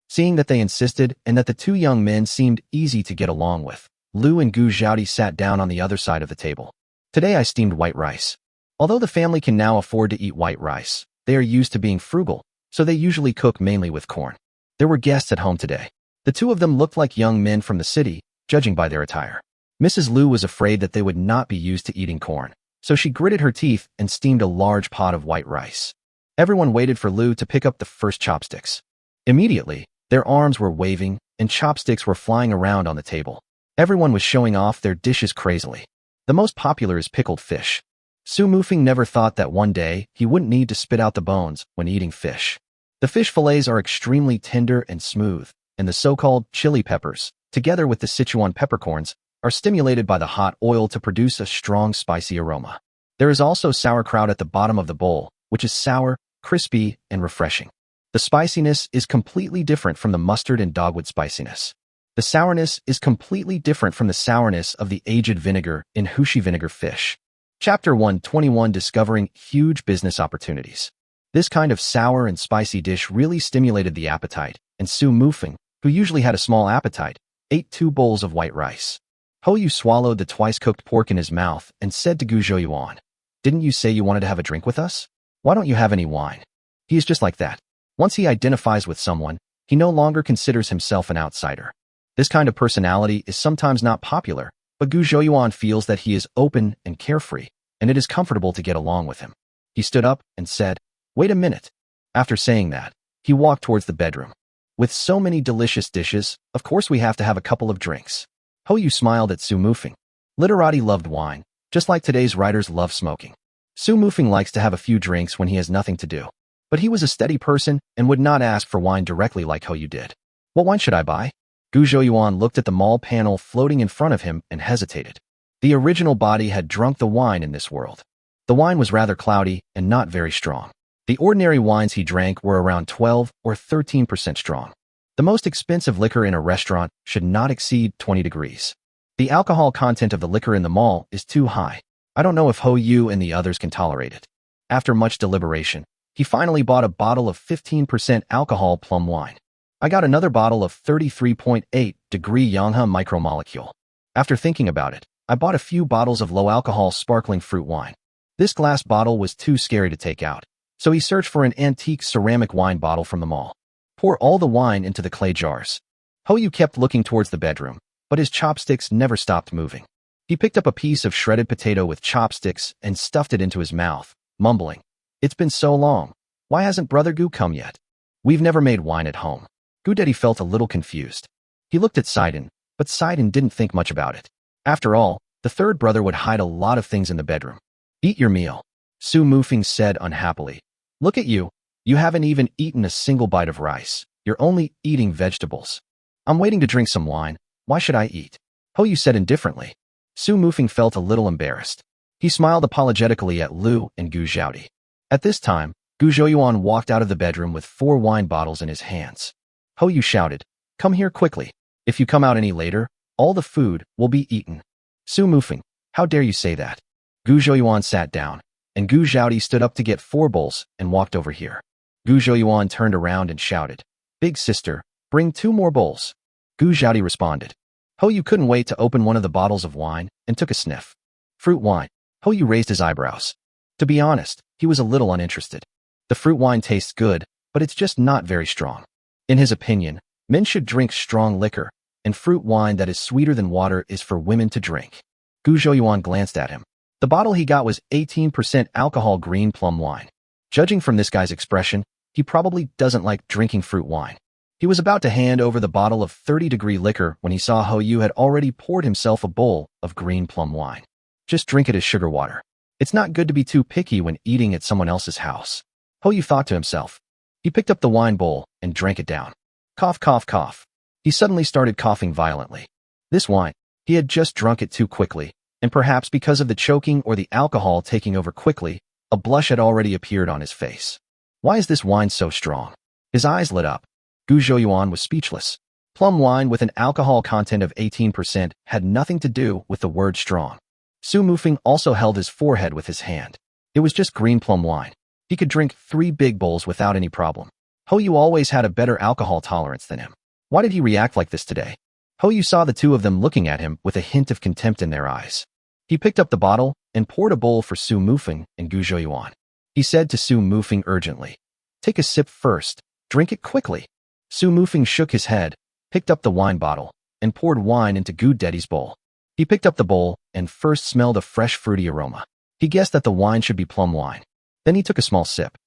Seeing that they insisted and that the two young men seemed easy to get along with, Lu and Gu Zhaodi sat down on the other side of the table. "Today I steamed white rice. Although the family can now afford to eat white rice, they are used to being frugal, so they usually cook mainly with corn. There were guests at home today. The two of them looked like young men from the city, judging by their attire. Mrs. Lu was afraid that they would not be used to eating corn, so she gritted her teeth and steamed a large pot of white rice. Everyone waited for Lu to pick up the first chopsticks. Immediately, their arms were waving and chopsticks were flying around on the table. Everyone was showing off their dishes crazily. The most popular is pickled fish. Su Mufeng never thought that one day he wouldn't need to spit out the bones when eating fish. The fish fillets are extremely tender and smooth, and the so-called chili peppers, together with the Sichuan peppercorns, are stimulated by the hot oil to produce a strong spicy aroma. There is also sauerkraut at the bottom of the bowl, which is sour, crispy, and refreshing. The spiciness is completely different from the mustard and dogwood spiciness. The sourness is completely different from the sourness of the aged vinegar in Hushi vinegar fish. Chapter 121: Discovering Huge Business Opportunities. This kind of sour and spicy dish really stimulated the appetite, and Su Mufeng, who usually had a small appetite, ate 2 bowls of white rice. Hoyu swallowed the twice-cooked pork in his mouth and said to Gu Zhouyuan, "Didn't you say you wanted to have a drink with us? Why don't you have any wine?" He is just like that. Once he identifies with someone, he no longer considers himself an outsider. This kind of personality is sometimes not popular, but Gu Zhouyuan feels that he is open and carefree, and it is comfortable to get along with him. He stood up and said, "Wait a minute." After saying that, he walked towards the bedroom. "With so many delicious dishes, of course we have to have a couple of drinks." Hou Yu smiled at Su Mufeng. Literati loved wine, just like today's writers love smoking. Su Mufeng likes to have a few drinks when he has nothing to do. But he was a steady person and would not ask for wine directly like Hou Yu did. "What wine should I buy?" Gu Zhouyuan looked at the mall panel floating in front of him and hesitated. The original body had drunk the wine in this world. The wine was rather cloudy and not very strong. The ordinary wines he drank were around 12 or 13% strong. The most expensive liquor in a restaurant should not exceed 20 degrees. The alcohol content of the liquor in the mall is too high. I don't know if Hou Yu and the others can tolerate it. After much deliberation, he finally bought a bottle of 15% alcohol plum wine. "I got another bottle of 33.8 degree Yanghe micromolecule. After thinking about it, I bought a few bottles of low-alcohol sparkling fruit wine. This glass bottle was too scary to take out, so he searched for an antique ceramic wine bottle from the mall. Pour all the wine into the clay jars." Hou Yu kept looking towards the bedroom, but his chopsticks never stopped moving. He picked up a piece of shredded potato with chopsticks and stuffed it into his mouth, mumbling, "It's been so long. Why hasn't Brother Gu come yet? We've never made wine at home." Gu Daddy felt a little confused. He looked at Sidon, but Sidon didn't think much about it. After all, the third brother would hide a lot of things in the bedroom. "Eat your meal," Su Mufeng said unhappily. "Look at you. You haven't even eaten a single bite of rice. You're only eating vegetables." "I'm waiting to drink some wine. Why should I eat?" Hou Yu said indifferently. Su Mufeng felt a little embarrassed. He smiled apologetically at Lu and Gu Zhaodi. At this time, Gu Zhouyuan walked out of the bedroom with 4 wine bottles in his hands. Hou Yu shouted, "Come here quickly. If you come out any later, all the food will be eaten." "Su Mufeng, how dare you say that?" Gu Zhouyuan sat down, and Gu Zhaodi stood up to get 4 bowls and walked over here. Gu Zhouyuan turned around and shouted, "Big sister, bring 2 more bowls." Gu Zhaodi responded. Hou Yu couldn't wait to open one of the bottles of wine and took a sniff. "Fruit wine." Hou Yu raised his eyebrows. To be honest, he was a little uninterested. The fruit wine tastes good, but it's just not very strong. In his opinion, men should drink strong liquor, and fruit wine that is sweeter than water is for women to drink. Gu Zhouyuan glanced at him. The bottle he got was 18% alcohol green plum wine. Judging from this guy's expression, he probably doesn't like drinking fruit wine. He was about to hand over the bottle of 30-degree liquor when he saw Hou Yu had already poured himself a bowl of green plum wine. "Just drink it as sugar water. It's not good to be too picky when eating at someone else's house," Hou Yu thought to himself. He picked up the wine bowl and drank it down. Cough, cough, cough. He suddenly started coughing violently. This wine, he had just drunk it too quickly, and perhaps because of the choking or the alcohol taking over quickly, a blush had already appeared on his face. Why is this wine so strong? His eyes lit up. Gu Zhouyuan was speechless. Plum wine with an alcohol content of 18% had nothing to do with the word strong. Su Mufeng also held his forehead with his hand. It was just green plum wine. He could drink 3 big bowls without any problem. Hou Yu always had a better alcohol tolerance than him. Why did he react like this today? Hou Yu saw the 2 of them looking at him with a hint of contempt in their eyes. He picked up the bottle and poured a bowl for Su Mufeng and Gu Zhouyuan. He said to Su Mufeng urgently, "Take a sip first. Drink it quickly." Su Mufeng shook his head, picked up the wine bottle, and poured wine into Gu Daddy's bowl. He picked up the bowl and first smelled a fresh fruity aroma. He guessed that the wine should be plum wine. Then he took a small sip.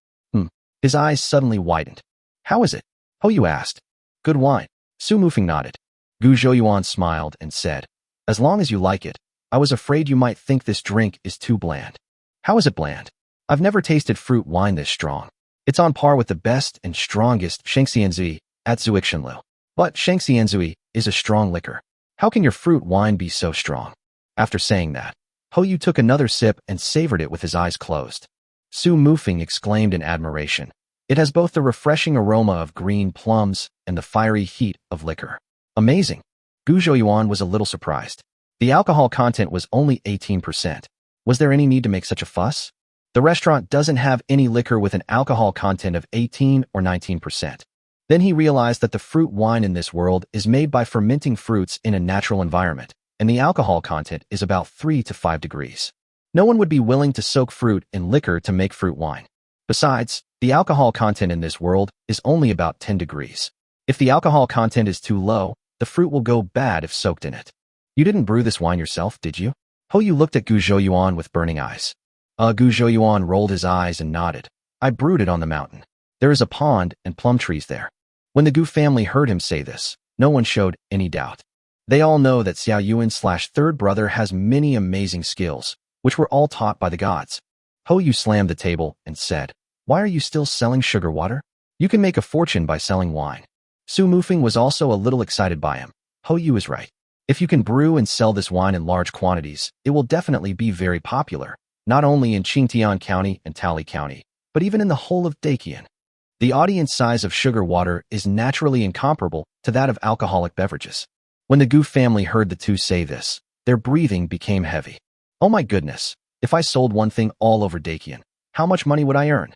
His eyes suddenly widened. "How is it?" Hou Yu asked. "Good wine." Su Mufeng nodded. Gu Zhouyuan smiled and said, "As long as you like it. I was afraid you might think this drink is too bland." "How is it bland? I've never tasted fruit wine this strong. It's on par with the best and strongest Shangxianzui at Zuixinlu. But Shangxianzui is a strong liquor. How can your fruit wine be so strong?" After saying that, Hou Yu took another sip and savored it with his eyes closed. Su Mufeng exclaimed in admiration. It has both the refreshing aroma of green plums and the fiery heat of liquor. Amazing. Gu Zhouyuan was a little surprised. The alcohol content was only 18%. Was there any need to make such a fuss? The restaurant doesn't have any liquor with an alcohol content of 18 or 19%. Then he realized that the fruit wine in this world is made by fermenting fruits in a natural environment, and the alcohol content is about 3 to 5 degrees. No one would be willing to soak fruit in liquor to make fruit wine. Besides, the alcohol content in this world is only about 10 degrees. If the alcohol content is too low, The fruit will go bad if soaked in it. You didn't brew this wine yourself, did you? Hou Yu looked at Gu Zhouyuan with burning eyes. Gu Zhouyuan rolled his eyes and nodded. I brewed it on the mountain. There is a pond and plum trees there. When the Gu family heard him say this, no one showed any doubt. They all know that Xiao Yuan/third brother has many amazing skills, which were all taught by the gods. Hou Yu slammed the table and said, Why are you still selling sugar water? You can make a fortune by selling wine. Su Mufeng was also a little excited by him. Hou Yu is right. If you can brew and sell this wine in large quantities, it will definitely be very popular, not only in Qingtian County and Taoli County, but even in the whole of Daqian. The audience size of sugar water is naturally incomparable to that of alcoholic beverages. When the Gu family heard the two say this, their breathing became heavy. Oh my goodness, if I sold one thing all over Daqian, how much money would I earn?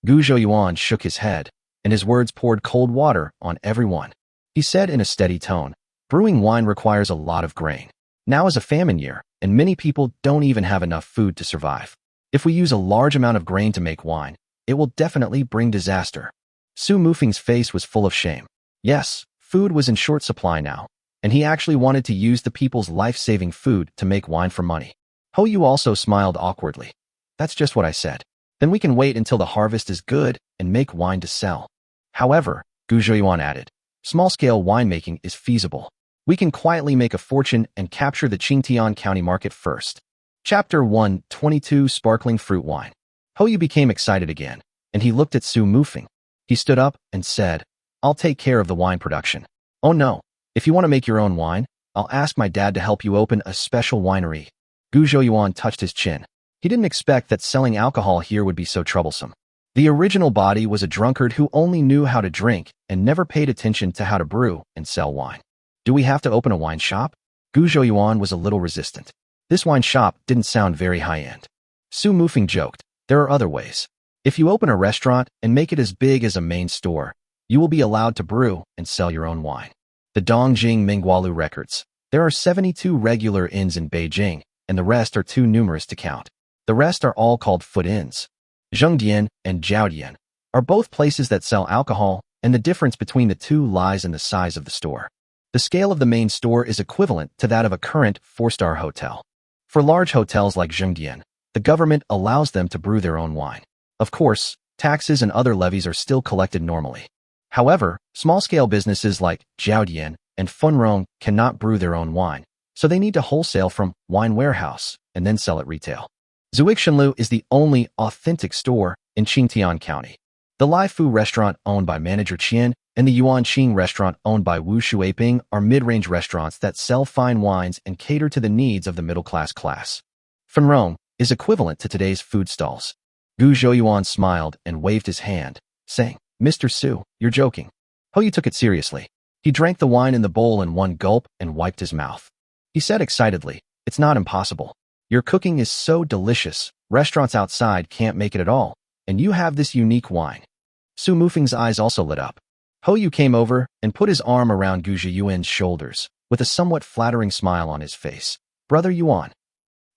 Gu Zhouyuan shook his head, and his words poured cold water on everyone. He said in a steady tone, Brewing wine requires a lot of grain. Now is a famine year, and many people don't even have enough food to survive. If we use a large amount of grain to make wine, it will definitely bring disaster. Su Mufeng's face was full of shame. Yes, food was in short supply now, and he actually wanted to use the people's life-saving food to make wine for money. Hou Yu also smiled awkwardly. That's just what I said. Then we can wait until the harvest is good and make wine to sell. However, Gu Zhouyuan added, small-scale winemaking is feasible. We can quietly make a fortune and capture the Qingtian County market first. Chapter 122 Sparkling Fruit Wine. Hou Yu became excited again, and he looked at Su Mufeng. He stood up and said, I'll take care of the wine production. Oh no, if you want to make your own wine, I'll ask my dad to help you open a special winery. Gu Zhouyuan touched his chin. He didn't expect that selling alcohol here would be so troublesome. The original body was a drunkard who only knew how to drink and never paid attention to how to brew and sell wine. Do we have to open a wine shop? Gu Zhouyuan was a little resistant. This wine shop didn't sound very high-end. Su Mufeng joked, there are other ways. If you open a restaurant and make it as big as a main store, you will be allowed to brew and sell your own wine. The Dongjing Minggualu records. There are 72 regular inns in Beijing, and the rest are too numerous to count. The rest are all called foot inns. Zhengdian and Zhaodian are both places that sell alcohol, and the difference between the two lies in the size of the store. The scale of the main store is equivalent to that of a current 4-star hotel. For large hotels like Zhengdian, the government allows them to brew their own wine. Of course, taxes and other levies are still collected normally. However, small-scale businesses like Zhaodian and Funrong cannot brew their own wine, so they need to wholesale from Wine Warehouse and then sell at retail. Zuixinlu is the only authentic store in Qingtian County. The Lai Fu restaurant owned by manager Qian and the Yuanqing restaurant owned by Wu Shuiping are mid-range restaurants that sell fine wines and cater to the needs of the middle-class class. Funrong is equivalent to today's food stalls. Gu Zhouyuan smiled and waved his hand, saying, Mr. Su, you're joking. Hou Yu took it seriously. He drank the wine in the bowl in one gulp and wiped his mouth. He said excitedly, It's not impossible. Your cooking is so delicious, restaurants outside can't make it at all, and you have this unique wine. Su Mufeng's eyes also lit up. Hou Yu came over and put his arm around Gu Zhouyuan's shoulders, with a somewhat flattering smile on his face. Brother Yuan.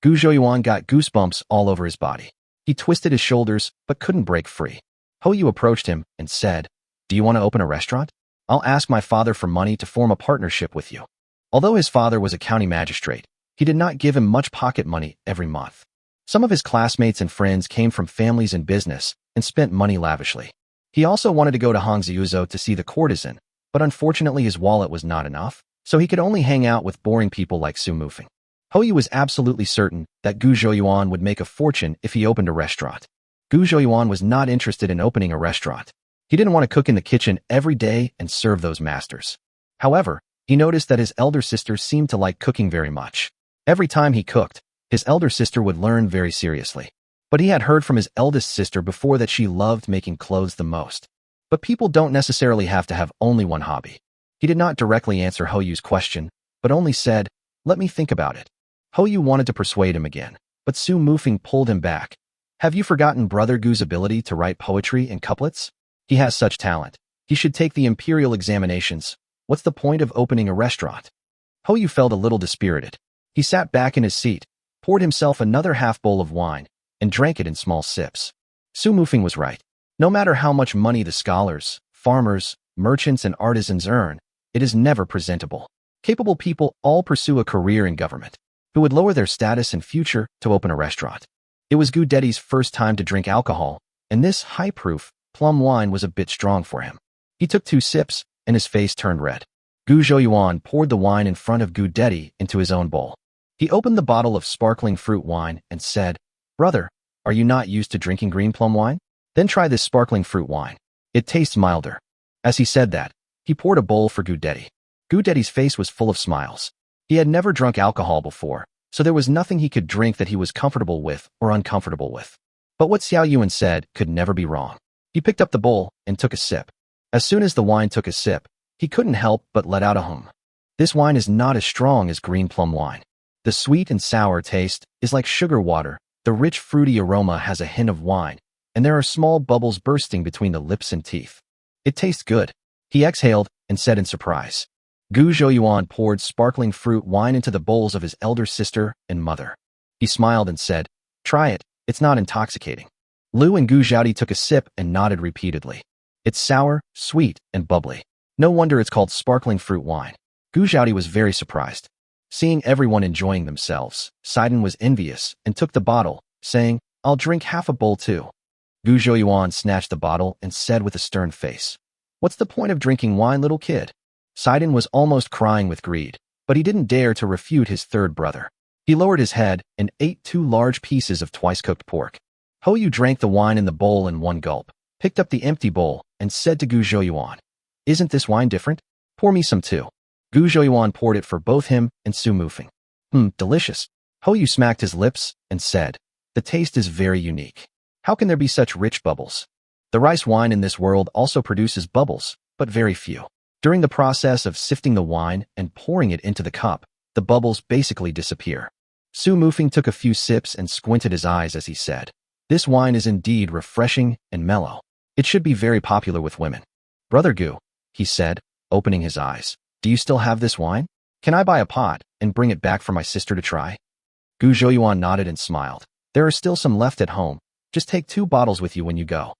Gu Zhouyuan got goosebumps all over his body. He twisted his shoulders, but couldn't break free. Hou Yu approached him and said, Do you want to open a restaurant? I'll ask my father for money to form a partnership with you. Although his father was a county magistrate, he did not give him much pocket money every month. Some of his classmates and friends came from families in business and spent money lavishly. He also wanted to go to Hangzhou to see the courtesan, but unfortunately his wallet was not enough, so he could only hang out with boring people like Su Mufeng. Hou Yu was absolutely certain that Gu Zhouyuan would make a fortune if he opened a restaurant. Gu Zhouyuan was not interested in opening a restaurant. He didn't want to cook in the kitchen every day and serve those masters. However, he noticed that his elder sister seemed to like cooking very much. Every time he cooked, his elder sister would learn very seriously. But he had heard from his eldest sister before that she loved making clothes the most. But people don't necessarily have to have only one hobby. He did not directly answer Hou Yu's question, but only said, Let me think about it. Hou Yu wanted to persuade him again, but Su Mufeng pulled him back. Have you forgotten Brother Gu's ability to write poetry and couplets? He has such talent. He should take the imperial examinations. What's the point of opening a restaurant? Hou Yu felt a little dispirited. He sat back in his seat, poured himself another half bowl of wine, and drank it in small sips. Su Mufeng was right. No matter how much money the scholars, farmers, merchants, and artisans earn, it is never presentable. Capable people all pursue a career in government, who would lower their status in future to open a restaurant. It was Gu Dedi's first time to drink alcohol, and this high-proof, plum wine was a bit strong for him. He took 2 sips, and his face turned red. Gu Zhouyuan poured the wine in front of Gu Dedi into his own bowl. He opened the bottle of sparkling fruit wine and said, "Brother, are you not used to drinking green plum wine? Then try this sparkling fruit wine. It tastes milder." As he said that, he poured a bowl for Gu Dedi. Gu Dedi's face was full of smiles. He had never drunk alcohol before, so there was nothing he could drink that he was comfortable with or uncomfortable with. But what Xiao Yuan said could never be wrong. He picked up the bowl and took a sip. As soon as the wine took a sip, he couldn't help but let out a hum. This wine is not as strong as green plum wine. The sweet and sour taste is like sugar water. The rich fruity aroma has a hint of wine, and there are small bubbles bursting between the lips and teeth. It tastes good. He exhaled and said in surprise. Gu Zhouyuan poured sparkling fruit wine into the bowls of his elder sister and mother. He smiled and said, "Try it, it's not intoxicating." Lu and Gu Zhaodi took a sip and nodded repeatedly. It's sour, sweet, and bubbly. No wonder it's called sparkling fruit wine. Gu Zhaodi was very surprised. Seeing everyone enjoying themselves, Sidon was envious and took the bottle, saying, "I'll drink half a bowl too." Gu Zhouyuan snatched the bottle and said with a stern face, "What's the point of drinking wine, little kid?" Sidon was almost crying with greed, but he didn't dare to refute his third brother. He lowered his head and ate 2 large pieces of twice-cooked pork. Hoyu drank the wine in the bowl in one gulp, picked up the empty bowl, and said to Gu Zhouyuan, "Isn't this wine different? Pour me some too." Gu Zhouyuan poured it for both him and Su Mufeng. Delicious." Hoyu smacked his lips and said, "The taste is very unique. How can there be such rich bubbles?" The rice wine in this world also produces bubbles, but very few. During the process of sifting the wine and pouring it into the cup, the bubbles basically disappear. Su Mufeng took a few sips and squinted his eyes as he said, "This wine is indeed refreshing and mellow. It should be very popular with women." "Brother Gu," he said, opening his eyes, "do you still have this wine? Can I buy a pot and bring it back for my sister to try?" Gu Zhouyuan nodded and smiled. "There are still some left at home. Just take 2 bottles with you when you go."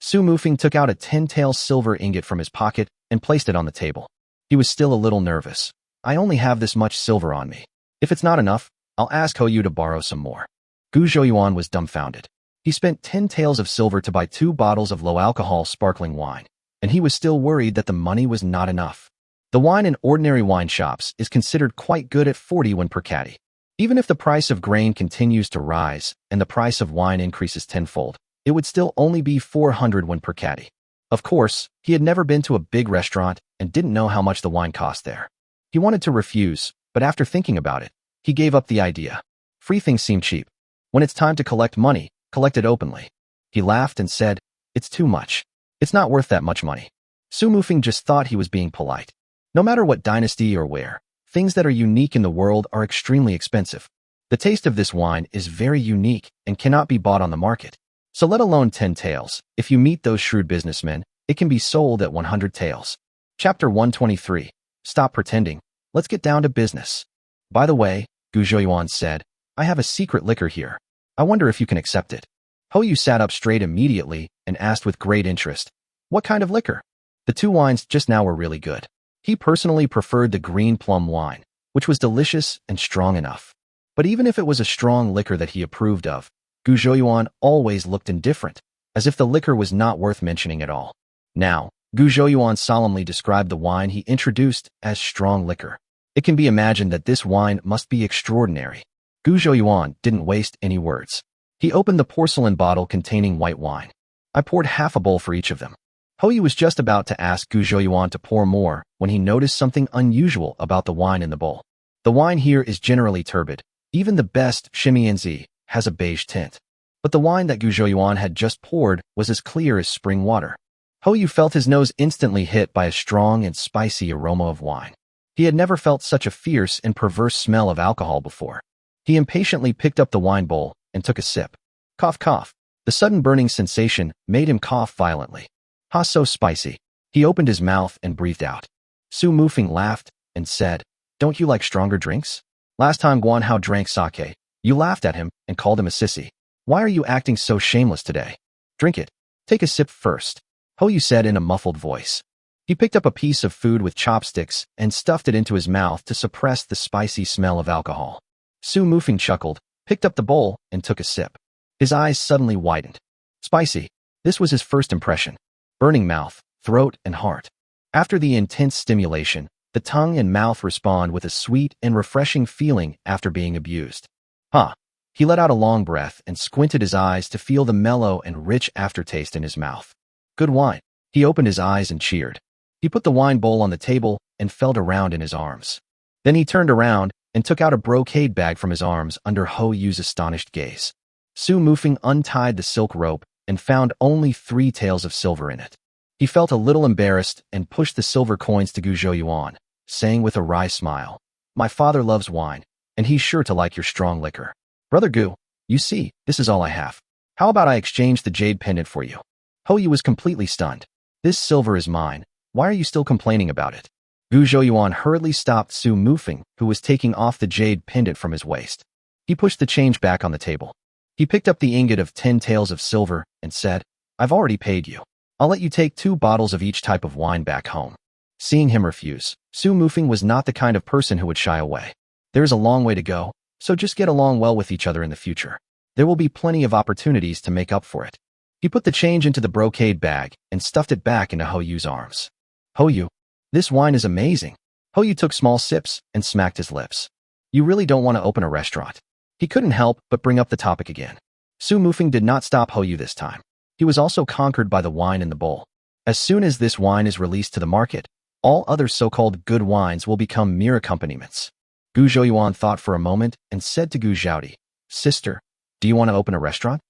Su Mufeng took out a 10-tael silver ingot from his pocket and placed it on the table. He was still a little nervous. "I only have this much silver on me. If it's not enough, I'll ask Hoyu to borrow some more." Gu Zhouyuan was dumbfounded. He spent 10 taels of silver to buy 2 bottles of low-alcohol sparkling wine, and he was still worried that the money was not enough. The wine in ordinary wine shops is considered quite good at 40 won per caddy. Even if the price of grain continues to rise and the price of wine increases tenfold, it would still only be 400 won per caddy. Of course, he had never been to a big restaurant and didn't know how much the wine cost there. He wanted to refuse, but after thinking about it, he gave up the idea. Free things seem cheap. When it's time to collect money, collect it openly. He laughed and said, "It's too much. It's not worth that much money." Su Mufeng just thought he was being polite. No matter what dynasty or where, things that are unique in the world are extremely expensive. The taste of this wine is very unique and cannot be bought on the market. So let alone 10 taels, if you meet those shrewd businessmen, it can be sold at 100 taels. Chapter 123. Stop pretending. Let's get down to business. "By the way," Gu Zhouyuan said, "I have a secret liquor here. I wonder if you can accept it." Hoyu sat up straight immediately and asked with great interest, "What kind of liquor?" The 2 wines just now were really good. He personally preferred the green plum wine, which was delicious and strong enough. But even if it was a strong liquor that he approved of, Gu Zhouyuan always looked indifferent, as if the liquor was not worth mentioning at all. Now, Gu Zhouyuan solemnly described the wine he introduced as strong liquor. It can be imagined that this wine must be extraordinary. Gu Zhouyuan didn't waste any words. He opened the porcelain bottle containing white wine. I poured half a bowl for each of them. Hoyu was just about to ask Gu Zhouyuan to pour more when he noticed something unusual about the wine in the bowl. The wine here is generally turbid. Even the best Shimianzi has a beige tint. But the wine that Gu Zhouyuan had just poured was as clear as spring water. Hoyu felt his nose instantly hit by a strong and spicy aroma of wine. He had never felt such a fierce and perverse smell of alcohol before. He impatiently picked up the wine bowl and took a sip. Cough, cough. The sudden burning sensation made him cough violently. "Ha, so spicy." He opened his mouth and breathed out. Su Mufeng laughed and said, "Don't you like stronger drinks? Last time Guan Hao drank sake, you laughed at him and called him a sissy. Why are you acting so shameless today? Drink it. Take a sip first," Hoyu said in a muffled voice. He picked up a piece of food with chopsticks and stuffed it into his mouth to suppress the spicy smell of alcohol. Su Mufing chuckled, picked up the bowl, and took a sip. His eyes suddenly widened. Spicy. This was his first impression. Burning mouth, throat, and heart. After the intense stimulation, the tongue and mouth respond with a sweet and refreshing feeling after being abused. Huh. He let out a long breath and squinted his eyes to feel the mellow and rich aftertaste in his mouth. Good wine. He opened his eyes and cheered. He put the wine bowl on the table and felt around in his arms. Then he turned around and took out a brocade bag from his arms under Ho Yu's astonished gaze. Su Mufing untied the silk rope and found only 3 taels of silver in it. He felt a little embarrassed and pushed the silver coins to Gu Zhouyuan, saying with a wry smile, "My father loves wine, and he's sure to like your strong liquor. Brother Gu, you see, this is all I have. How about I exchange the jade pendant for you?" Ho Yu was completely stunned. "This silver is mine. Why are you still complaining about it?" Gu Zhouyuan hurriedly stopped Su Mufing, who was taking off the jade pendant from his waist. He pushed the change back on the table. He picked up the ingot of 10 taels of silver and said, "I've already paid you. I'll let you take 2 bottles of each type of wine back home." Seeing him refuse, Su Mufing was not the kind of person who would shy away. There is a long way to go, so just get along well with each other in the future. There will be plenty of opportunities to make up for it. He put the change into the brocade bag and stuffed it back into Ho Yu's arms. "Ho Yu, this wine is amazing." Ho Yu took small sips and smacked his lips. "You really don't want to open a restaurant?" He couldn't help but bring up the topic again. Su Mufing did not stop Ho Yu this time. He was also conquered by the wine in the bowl. As soon as this wine is released to the market, all other so-called good wines will become mere accompaniments. Gu Zhouyuan thought for a moment and said to Gu Zhaodi, "Sister, do you want to open a restaurant?"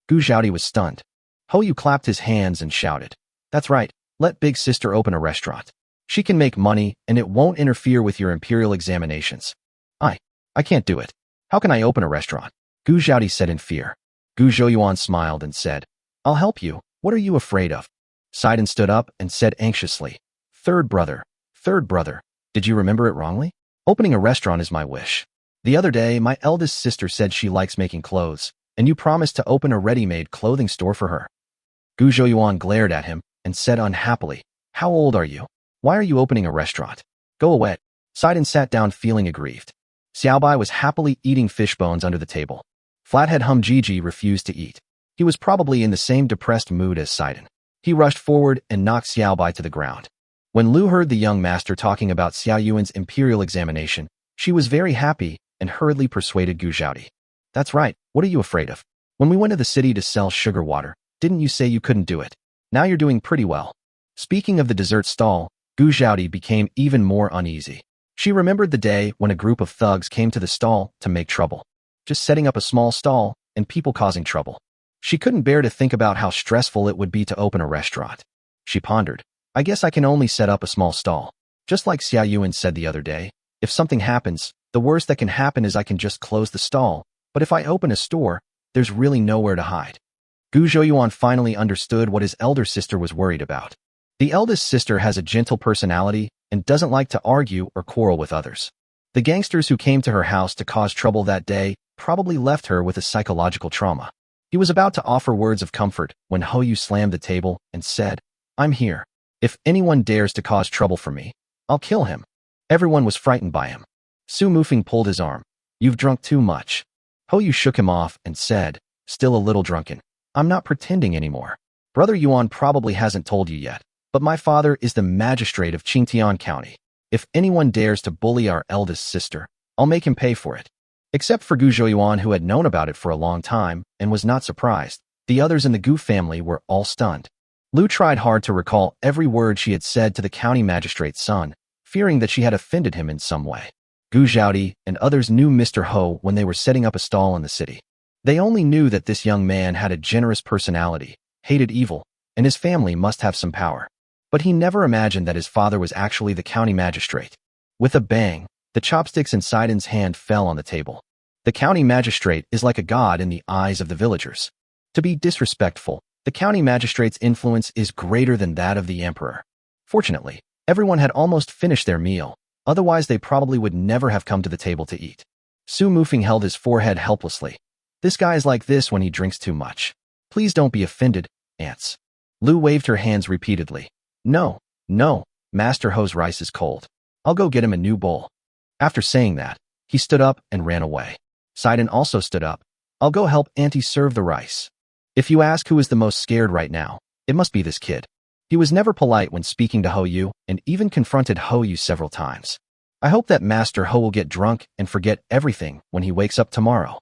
Gu Zhaodi was stunned. Ho Yu clapped his hands and shouted, "That's right, let big sister open a restaurant. She can make money and it won't interfere with your imperial examinations." I can't do it. How can I open a restaurant?" Gu Zhaodi said in fear. Gu Zhouyuan smiled and said, "I'll help you. What are you afraid of?" Sidon stood up and said anxiously, third brother, did you remember it wrongly? Opening a restaurant is my wish. The other day, my eldest sister said she likes making clothes, and you promised to open a ready-made clothing store for her." Gu Zhouyuan glared at him and said unhappily, "How old are you? Why are you opening a restaurant? Go away." Sidon sat down feeling aggrieved. Xiaobai was happily eating fish bones under the table. Flathead Hum Gigi refused to eat. He was probably in the same depressed mood as Sidon. He rushed forward and knocked Xiaobai to the ground. When Lu heard the young master talking about Xiao Yuan's imperial examination, she was very happy and hurriedly persuaded Gu Zhaodi. "That's right, what are you afraid of? When we went to the city to sell sugar water, didn't you say you couldn't do it? Now you're doing pretty well." Speaking of the dessert stall, Gu Zhaodi became even more uneasy. She remembered the day when a group of thugs came to the stall to make trouble. Just setting up a small stall and people causing trouble. She couldn't bear to think about how stressful it would be to open a restaurant. She pondered, "I guess I can only set up a small stall. Just like Xiao Yuan said the other day, if something happens, the worst that can happen is I can just close the stall, but if I open a store, there's really nowhere to hide." Gu Zhouyuan finally understood what his elder sister was worried about. The eldest sister has a gentle personality and doesn't like to argue or quarrel with others. The gangsters who came to her house to cause trouble that day probably left her with a psychological trauma. He was about to offer words of comfort when Ho Yu slammed the table and said, "I'm here. If anyone dares to cause trouble for me, I'll kill him." Everyone was frightened by him. Su Mufing pulled his arm. "You've drunk too much." Ho Yu shook him off and said, still a little drunken, "I'm not pretending anymore. Brother Yuan probably hasn't told you yet, but my father is the magistrate of Qingtian County. If anyone dares to bully our eldest sister, I'll make him pay for it." Except for Gu Zhouyuan, who had known about it for a long time and was not surprised, the others in the Gu family were all stunned. Lu tried hard to recall every word she had said to the county magistrate's son, fearing that she had offended him in some way. Gu Zhaodi and others knew Mr. Ho when they were setting up a stall in the city. They only knew that this young man had a generous personality, hated evil, and his family must have some power. But he never imagined that his father was actually the county magistrate. With a bang, the chopsticks in Sidon's hand fell on the table. The county magistrate is like a god in the eyes of the villagers. To be disrespectful, the county magistrate's influence is greater than that of the emperor. Fortunately, everyone had almost finished their meal, otherwise they probably would never have come to the table to eat. Su Mufing held his forehead helplessly. "This guy is like this when he drinks too much. Please don't be offended, aunts." Lu waved her hands repeatedly. No, Master Ho's rice is cold. I'll go get him a new bowl. After saying that, he stood up and ran away. Sidon also stood up. I'll go help Auntie serve the rice. If you ask who is the most scared right now, it must be this kid. He was never polite when speaking to Ho Yu and even confronted Ho Yu several times. I hope that Master Ho will get drunk and forget everything when he wakes up tomorrow.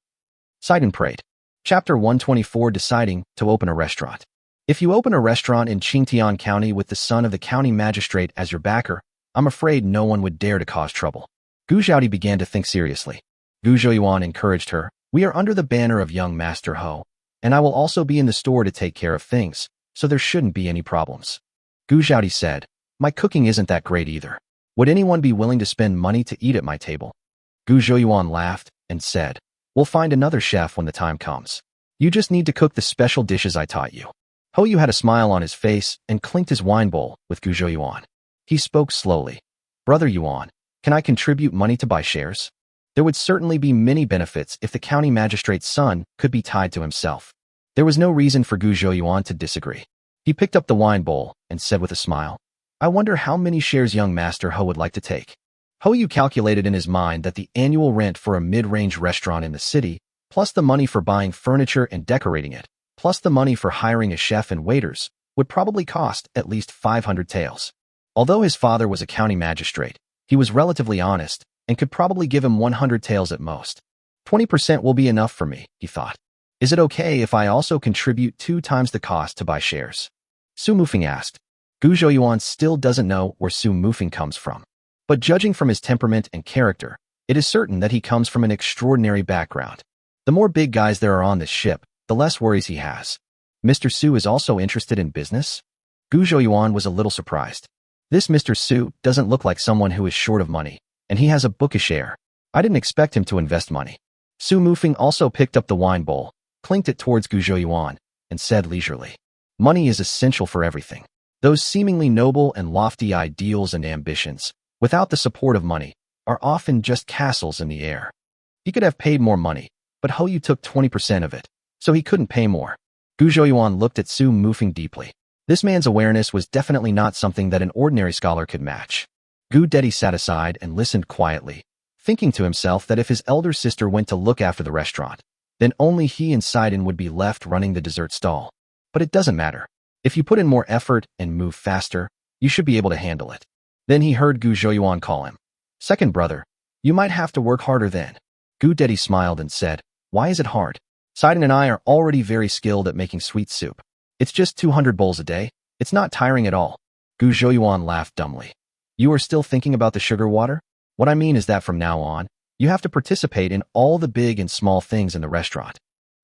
Sidon prayed. Chapter 124, Deciding to Open a Restaurant. If you open a restaurant in Qingtian County with the son of the county magistrate as your backer, I'm afraid no one would dare to cause trouble. Gu Zhaodi began to think seriously. Gu Zhouyuan encouraged her. We are under the banner of young Master Ho, and I will also be in the store to take care of things, so there shouldn't be any problems. Gu Zhaodi said, my cooking isn't that great either. Would anyone be willing to spend money to eat at my table? Gu Zhouyuan laughed and said, we'll find another chef when the time comes. You just need to cook the special dishes I taught you. Ho Yu had a smile on his face and clinked his wine bowl with Gu Zhouyuan. He spoke slowly. Brother Yuan, can I contribute money to buy shares? There would certainly be many benefits if the county magistrate's son could be tied to himself. There was no reason for Gu Zhouyuan to disagree. He picked up the wine bowl and said with a smile, I wonder how many shares young Master Ho would like to take. Ho Yu calculated in his mind that the annual rent for a mid-range restaurant in the city, plus the money for buying furniture and decorating it, plus the money for hiring a chef and waiters, would probably cost at least 500 taels. Although his father was a county magistrate, he was relatively honest and could probably give him 100 taels at most. 20% will be enough for me, he thought. Is it okay if I also contribute 2 times the cost to buy shares? Su Mufing asked. Gu Zhouyuan still doesn't know where Su Mufing comes from. But judging from his temperament and character, it is certain that he comes from an extraordinary background. The more big guys there are on this ship, the less worries he has. Mr. Su is also interested in business? Gu Zhouyuan was a little surprised. This Mr. Su doesn't look like someone who is short of money, and he has a bookish air. I didn't expect him to invest money. Su Mufing also picked up the wine bowl, clinked it towards Gu Zhouyuan, and said leisurely, money is essential for everything. Those seemingly noble and lofty ideals and ambitions, without the support of money, are often just castles in the air. He could have paid more money, but Ho Yu took 20% of it, so he couldn't pay more. Gu Zhouyuan looked at Su Mufing deeply. This man's awareness was definitely not something that an ordinary scholar could match. Gu Dedi sat aside and listened quietly, thinking to himself that if his elder sister went to look after the restaurant, then only he and Sidon would be left running the dessert stall. But it doesn't matter. If you put in more effort and move faster, you should be able to handle it. Then he heard Gu Zhouyuan call him. Second brother, you might have to work harder then. Gu Dedi smiled and said, why is it hard? Sidon and I are already very skilled at making sweet soup. It's just 200 bowls a day. It's not tiring at all. Gu Zhouyuan laughed dumbly. You are still thinking about the sugar water? What I mean is that from now on, you have to participate in all the big and small things in the restaurant.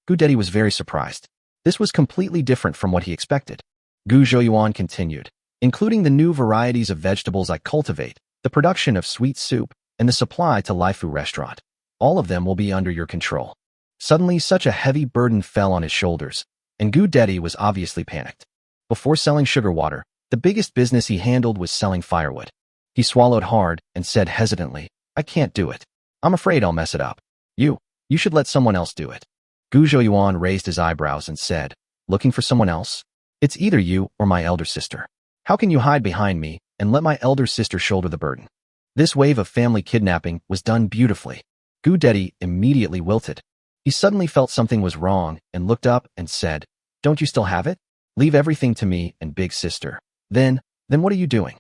Gu Dedi was very surprised. This was completely different from what he expected. Gu Zhouyuan continued, including the new varieties of vegetables I cultivate, the production of sweet soup, and the supply to Laifu restaurant. All of them will be under your control. Suddenly, such a heavy burden fell on his shoulders, and Gu Dedi was obviously panicked. Before selling sugar water, the biggest business he handled was selling firewood. He swallowed hard and said hesitantly, I can't do it. I'm afraid I'll mess it up. You should let someone else do it. Gu Zhouyuan raised his eyebrows and said, looking for someone else? It's either you or my elder sister. How can you hide behind me and let my elder sister shoulder the burden? This wave of family kidnapping was done beautifully. Gu Dedi immediately wilted. He suddenly felt something was wrong and looked up and said, don't you still have it? Leave everything to me and big sister. Then what are you doing?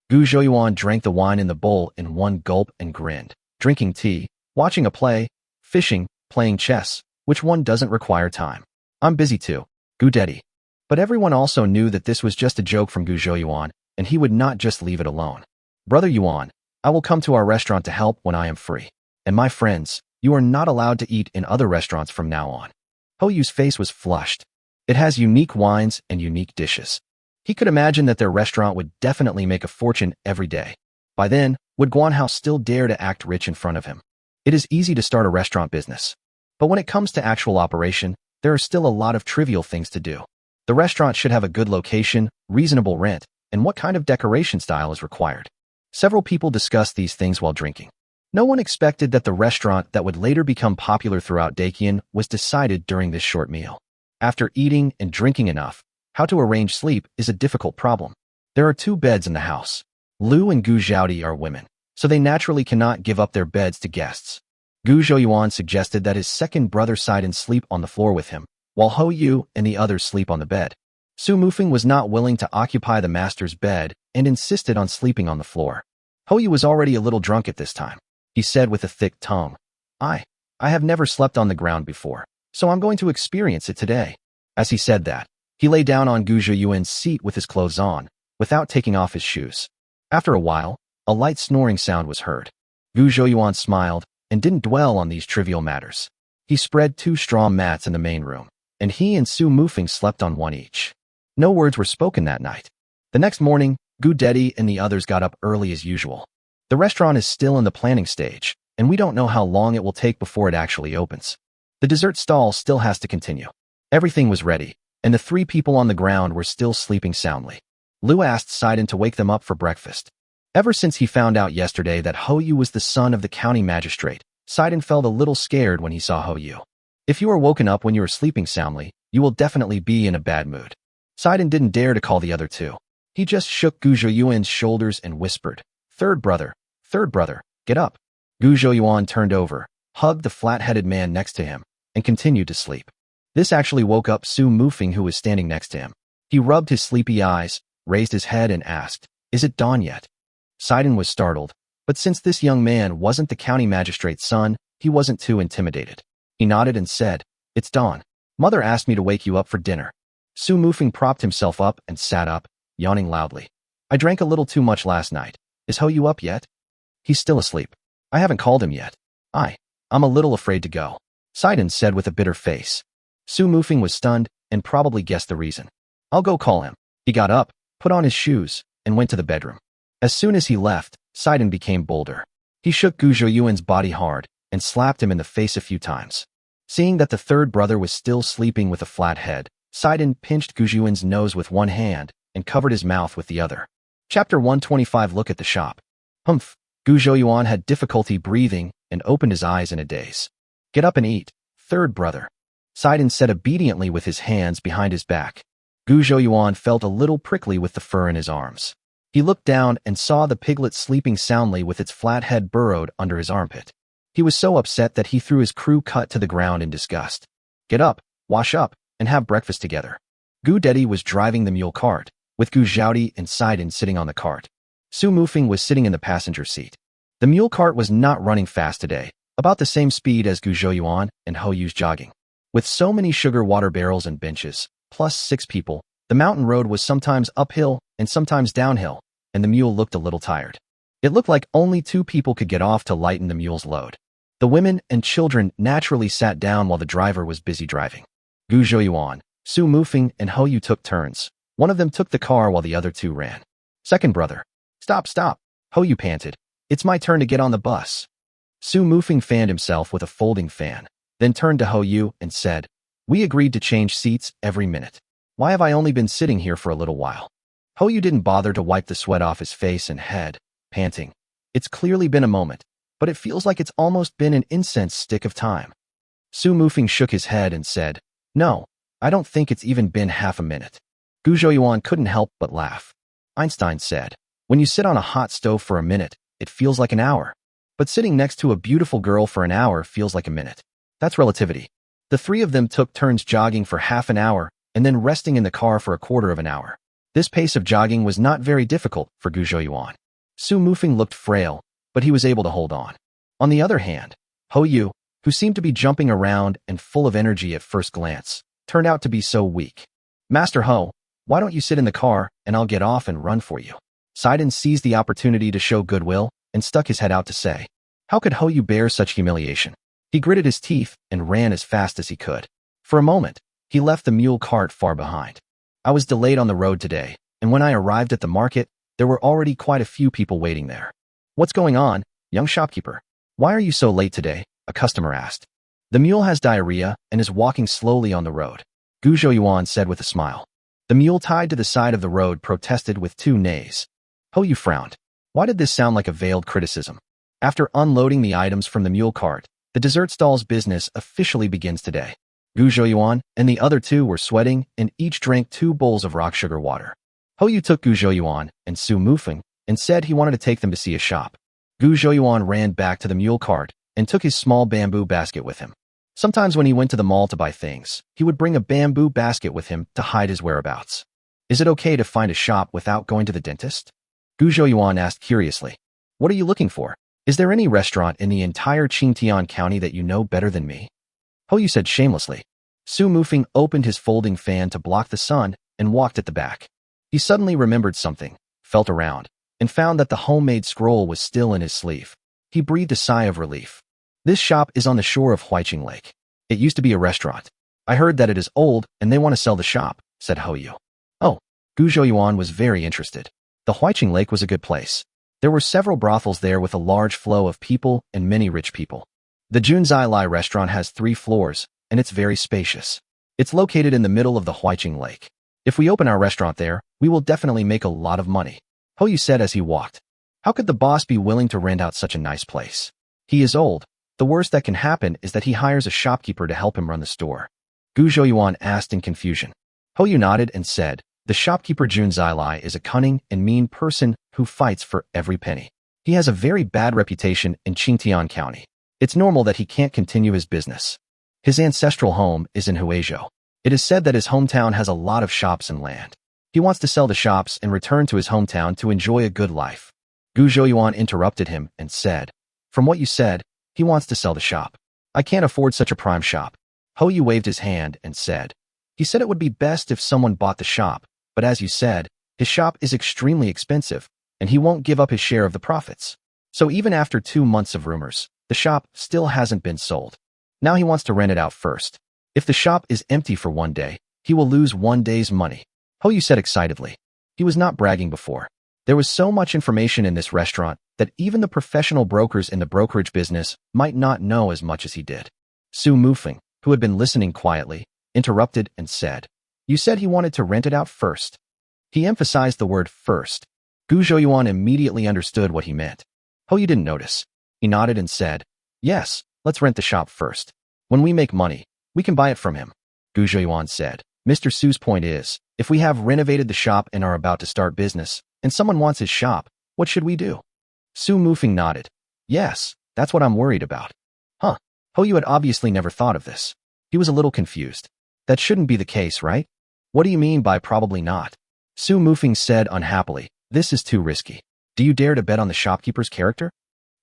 Gu Zhouyuan drank the wine in the bowl in one gulp and grinned. Drinking tea, watching a play, fishing, playing chess, which one doesn't require time? I'm busy too. Gu Dedi. But everyone also knew that this was just a joke from Gu Zhouyuan, and he would not just leave it alone. Brother Yuan, I will come to our restaurant to help when I am free. And my friends, you are not allowed to eat in other restaurants from now on. Ho Yu's face was flushed. It has unique wines and unique dishes. He could imagine that their restaurant would definitely make a fortune every day. By then, would Guanhao still dare to act rich in front of him? It is easy to start a restaurant business. But when it comes to actual operation, there are still a lot of trivial things to do. The restaurant should have a good location, reasonable rent, and what kind of decoration style is required. Several people discussed these things while drinking. No one expected that the restaurant that would later become popular throughout Dakian was decided during this short meal. After eating and drinking enough, how to arrange sleep is a difficult problem. There are 2 beds in the house. Lu and Gu Zhaodi are women, so they naturally cannot give up their beds to guests. Gu Zhouyuan suggested that his second brother Sidon sleep on the floor with him, while Ho Yu and the others sleep on the bed. Su Mufeng was not willing to occupy the master's bed and insisted on sleeping on the floor. Ho Yu was already a little drunk at this time. He said with a thick tongue, I have never slept on the ground before, so I'm going to experience it today. As he said that, he lay down on Gu Zhouyuan's seat with his clothes on, without taking off his shoes. After a while, a light snoring sound was heard. Gu Zhouyuan smiled and didn't dwell on these trivial matters. He spread 2 straw mats in the main room, and he and Su Mufeng slept on one each. No words were spoken that night. The next morning, Gu Dedi and the others got up early as usual. The restaurant is still in the planning stage, and we don't know how long it will take before it actually opens. The dessert stall still has to continue. Everything was ready, and the 3 people on the ground were still sleeping soundly. Lu asked Sidon to wake them up for breakfast. Ever since he found out yesterday that Ho Yu was the son of the county magistrate, Sidon felt a little scared when he saw Ho Yu. If you are woken up when you are sleeping soundly, you will definitely be in a bad mood. Sidon didn't dare to call the other 2. He just shook Gu Zhouyuan's shoulders and whispered, third brother, get up. Gu Zhouyuan turned over, hugged the flat-headed man next to him, and continued to sleep. This actually woke up Su Mufeng, who was standing next to him. He rubbed his sleepy eyes, raised his head and asked, is it dawn yet? Sidon was startled, but since this young man wasn't the county magistrate's son, he wasn't too intimidated. He nodded and said, it's dawn. Mother asked me to wake you up for dinner. Su Mufeng propped himself up and sat up, yawning loudly. I drank a little too much last night. Is Ho Yu up yet? He's still asleep. I haven't called him yet. I'm a little afraid to go, Sidon said with a bitter face. Su Mufeng was stunned and probably guessed the reason. I'll go call him. He got up, put on his shoes, and went to the bedroom. As soon as he left, Sidon became bolder. He shook Gu Zhouyuan's body hard and slapped him in the face a few times. Seeing that the third brother was still sleeping with a flat head, Sidon pinched Gu Zhouyuan's nose with one hand and covered his mouth with the other. Chapter 125. Look at the shop. Humph. Gu Zhouyuan had difficulty breathing and opened his eyes in a daze. Get up and eat, third brother, Sidon said obediently with his hands behind his back. Gu Zhouyuan felt a little prickly with the fur in his arms. He looked down and saw the piglet sleeping soundly with its flat head burrowed under his armpit. He was so upset that he threw his crew cut to the ground in disgust. Get up, wash up, and have breakfast together. Gu Dedi was driving the mule cart, with Gu Zhaodi and Sidon sitting on the cart. Su Mufeng was sitting in the passenger seat. The mule cart was not running fast today, about the same speed as Gu Zhouyuan and Ho Yu's jogging. With so many sugar water barrels and benches, plus 6 people, the mountain road was sometimes uphill and sometimes downhill, and the mule looked a little tired. It looked like only 2 people could get off to lighten the mule's load. The women and children naturally sat down while the driver was busy driving. Gu Zhouyuan, Su Mufeng, and Ho Yu took turns. One of them took the car while the other 2 ran. Second brother. Stop. Ho Yu panted. It's my turn to get on the bus. Su Mufeng fanned himself with a folding fan, then turned to Ho Yu and said, we agreed to change seats every minute. Why have I only been sitting here for a little while? Ho Yu didn't bother to wipe the sweat off his face and head, panting. It's clearly been a moment, but it feels like it's almost been an incense stick of time. Su Mufeng shook his head and said, no, I don't think it's even been half a minute. Gu Zhouyuan couldn't help but laugh. Einstein said, when you sit on a hot stove for a minute, it feels like an hour. But sitting next to a beautiful girl for an hour feels like a minute. That's relativity. The 3 of them took turns jogging for half an hour and then resting in the car for a quarter of an hour. This pace of jogging was not very difficult for Gu Zhouyuan. Su Mufeng looked frail, but he was able to hold on. On the other hand, Ho Yu, who seemed to be jumping around and full of energy at first glance, turned out to be so weak. Master Ho, why don't you sit in the car and I'll get off and run for you? Sidon seized the opportunity to show goodwill and stuck his head out to say, how could Ho Yu bear such humiliation? He gritted his teeth and ran as fast as he could. For a moment, he left the mule cart far behind. I was delayed on the road today, and when I arrived at the market, there were already quite a few people waiting there. What's going on, young shopkeeper? Why are you so late today? A customer asked. The mule has diarrhea and is walking slowly on the road, Gu Zhouyuan said with a smile. The mule tied to the side of the road protested with 2 neighs. Ho Yu frowned. Why did this sound like a veiled criticism? After unloading the items from the mule cart, the dessert stall's business officially begins today. Gu Zhouyuan and the other 2 were sweating and each drank 2 bowls of rock sugar water. Ho Yu took Gu Zhouyuan and Su Mufeng and said he wanted to take them to see a shop. Gu Zhouyuan ran back to the mule cart and took his small bamboo basket with him. Sometimes when he went to the mall to buy things, he would bring a bamboo basket with him to hide his whereabouts. Is it okay to find a shop without going to the dentist? Gu Zhouyuan asked curiously. What are you looking for? Is there any restaurant in the entire Qingtian County that you know better than me? Hou said shamelessly. Su Mufeng opened his folding fan to block the sun and walked at the back. He suddenly remembered something, felt around, and found that the homemade scroll was still in his sleeve. He breathed a sigh of relief. This shop is on the shore of Huiqing Lake. It used to be a restaurant. I heard that it is old and they want to sell the shop, said Hou. Oh, Gu Zhouyuan was very interested. The Huiqing Lake was a good place. There were several brothels there with a large flow of people and many rich people. The Junzai Lai restaurant has 3 floors, and it's very spacious. It's located in the middle of the Huiqing Lake. If we open our restaurant there, we will definitely make a lot of money, Hou said as he walked. How could the boss be willing to rent out such a nice place? He is old. The worst that can happen is that he hires a shopkeeper to help him run the store. Gu Zhouyuan asked in confusion. Hou nodded and said, the shopkeeper Junzai Lai is a cunning and mean person who fights for every penny. He has a very bad reputation in Qingtian County. It's normal that he can't continue his business. His ancestral home is in Huizhou. It is said that his hometown has a lot of shops and land. He wants to sell the shops and return to his hometown to enjoy a good life. Gu Zhouyuan interrupted him and said, from what you said, he wants to sell the shop. I can't afford such a prime shop. Hou waved his hand and said, he said it would be best if someone bought the shop, but as you said, his shop is extremely expensive, and he won't give up his share of the profits. So even after 2 months of rumors, the shop still hasn't been sold. Now he wants to rent it out first. If the shop is empty for 1 day, he will lose 1 day's money, Hou said excitedly. He was not bragging before. There was so much information in this restaurant that even the professional brokers in the brokerage business might not know as much as he did. Su Mufeng, who had been listening quietly, interrupted and said, you said he wanted to rent it out first. He emphasized the word first. Gu Zhouyuan immediately understood what he meant. Hou didn't notice. He nodded and said, yes, let's rent the shop first. When we make money, we can buy it from him. Gu Zhouyuan said, Mr. Su's point is, if we have renovated the shop and are about to start business, and someone wants his shop, what should we do? Su Mufeng nodded. Yes, that's what I'm worried about. Huh. Hou had obviously never thought of this. He was a little confused. That shouldn't be the case, right? What do you mean by probably not? Su Mufeng said unhappily, this is too risky. Do you dare to bet on the shopkeeper's character?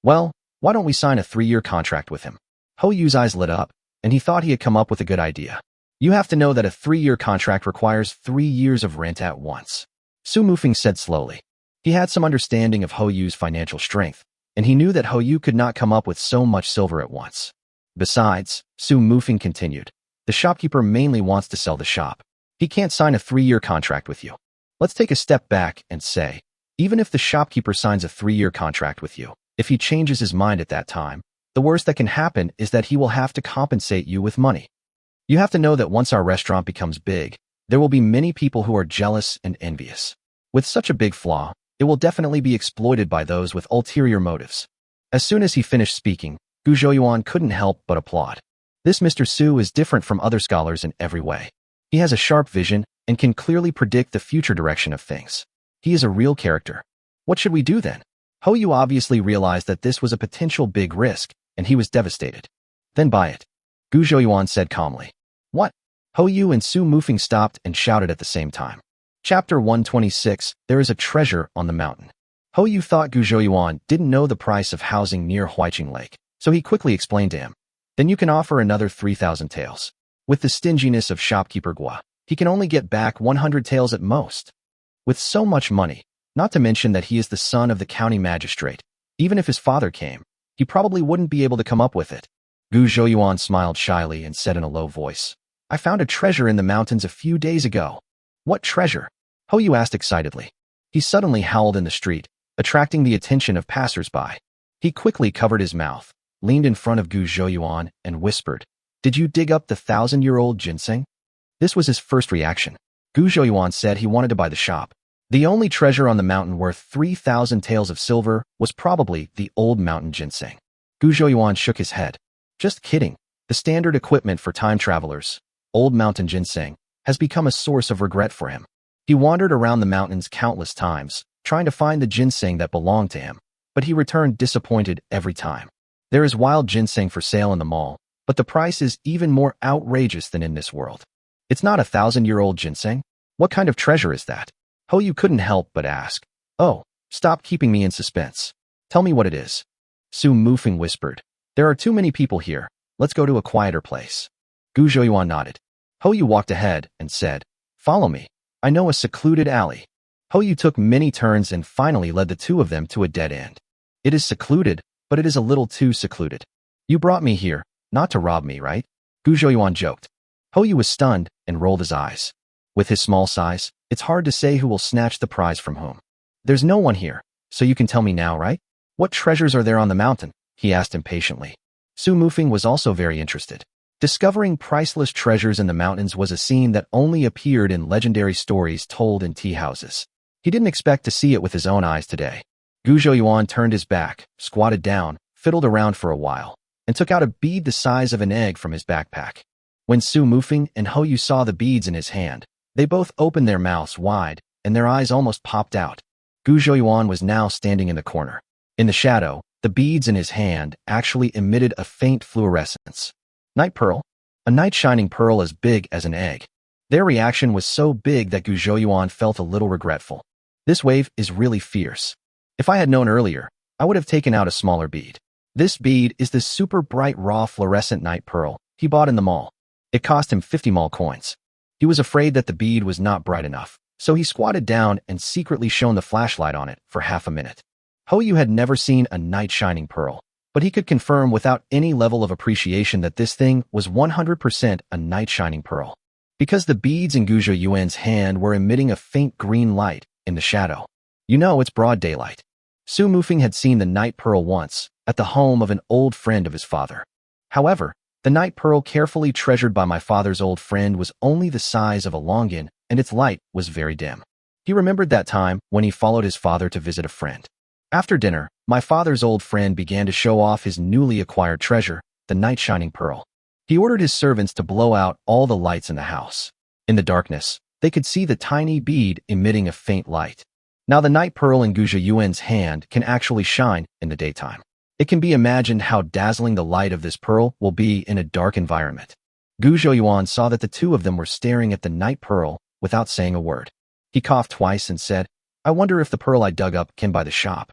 Well, why don't we sign a 3-year contract with him? Hou's eyes lit up, and he thought he had come up with a good idea. You have to know that a 3-year contract requires 3 years of rent at once. Su Mufeng said slowly. He had some understanding of Hou's financial strength, and he knew that Hou could not come up with so much silver at once. Besides, Su Mufeng continued, the shopkeeper mainly wants to sell the shop. He can't sign a 3-year contract with you. Let's take a step back and say, even if the shopkeeper signs a 3-year contract with you, if he changes his mind at that time, the worst that can happen is that he will have to compensate you with money. You have to know that once our restaurant becomes big, there will be many people who are jealous and envious. With such a big flaw, it will definitely be exploited by those with ulterior motives. As soon as he finished speaking, Gu Zhouyuan couldn't help but applaud. This Mr. Su is different from other scholars in every way. He has a sharp vision and can clearly predict the future direction of things. He is a real character. What should we do then? Hou obviously realized that this was a potential big risk, and he was devastated. Then buy it. Gu Zhouyuan said calmly. What? Hou and Su Mufeng stopped and shouted at the same time. Chapter 126, There is a treasure on the mountain. Hou thought Gu Zhouyuan didn't know the price of housing near Huiqing Lake, so he quickly explained to him. Then you can offer another 3,000 taels. With the stinginess of shopkeeper Gua, he can only get back 100 taels at most. With so much money, not to mention that he is the son of the county magistrate, even if his father came, he probably wouldn't be able to come up with it. Gu Zhouyuan smiled shyly and said in a low voice, I found a treasure in the mountains a few days ago. What treasure? Hou asked excitedly. He suddenly howled in the street, attracting the attention of passers-by. He quickly covered his mouth, leaned in front of Gu Zhouyuan, and whispered, Did you dig up the 1,000-year-old ginseng? This was his first reaction. Gu Zhouyuan said he wanted to buy the shop. The only treasure on the mountain worth 3,000 taels of silver was probably the old mountain ginseng. Gu Zhouyuan shook his head. Just kidding. The standard equipment for time travelers, old mountain ginseng, has become a source of regret for him. He wandered around the mountains countless times, trying to find the ginseng that belonged to him, but he returned disappointed every time. There is wild ginseng for sale in the mall, but the price is even more outrageous than in this world. It's not 1,000-year-old ginseng? What kind of treasure is that? Hoyu couldn't help but ask. Oh, stop keeping me in suspense. Tell me what it is. Su Mufeng whispered. There are too many people here. Let's go to a quieter place. Gu Zhouyuan nodded. Hoyu walked ahead and said, Follow me. I know a secluded alley. Hoyu took many turns and finally led the two of them to a dead end. It is secluded, but it is a little too secluded. You brought me here, not to rob me, right? Gu Zhouyuan joked. Hoyu was stunned and rolled his eyes. With his small size, it's hard to say who will snatch the prize from whom. There's no one here, so you can tell me now, right? What treasures are there on the mountain? He asked impatiently. Su Mufeng was also very interested. Discovering priceless treasures in the mountains was a scene that only appeared in legendary stories told in tea houses. He didn't expect to see it with his own eyes today. Gu Zhouyuan turned his back, squatted down, fiddled around for a while, and took out a bead the size of an egg from his backpack. When Su Mufeng and Hoyu saw the beads in his hand, they both opened their mouths wide, and their eyes almost popped out. Gu Zhouyuan was now standing in the corner. In the shadow, the beads in his hand actually emitted a faint fluorescence. Night pearl? A night-shining pearl as big as an egg. Their reaction was so big that Gu Zhouyuan felt a little regretful. This wave is really fierce. If I had known earlier, I would have taken out a smaller bead. This bead is the super bright raw fluorescent night pearl he bought in the mall. It cost him 50 mall coins. He was afraid that the bead was not bright enough, so he squatted down and secretly shone the flashlight on it for half a minute. Hoyu had never seen a night-shining pearl, but he could confirm without any level of appreciation that this thing was 100% a night-shining pearl. Because the beads in Gu Zhouyuan's hand were emitting a faint green light in the shadow. You know it's broad daylight. Su Mufeng had seen the night pearl once, at the home of an old friend of his father. However, the night pearl carefully treasured by my father's old friend was only the size of a longan, and its light was very dim. He remembered that time when he followed his father to visit a friend. After dinner, my father's old friend began to show off his newly acquired treasure, the night-shining pearl. He ordered his servants to blow out all the lights in the house. In the darkness, they could see the tiny bead emitting a faint light. Now the night pearl in Gu Zhouyuan's hand can actually shine in the daytime. It can be imagined how dazzling the light of this pearl will be in a dark environment. Gu Zhouyuan saw that the two of them were staring at the night pearl without saying a word. He coughed twice and said, I wonder if the pearl I dug up can buy the shop.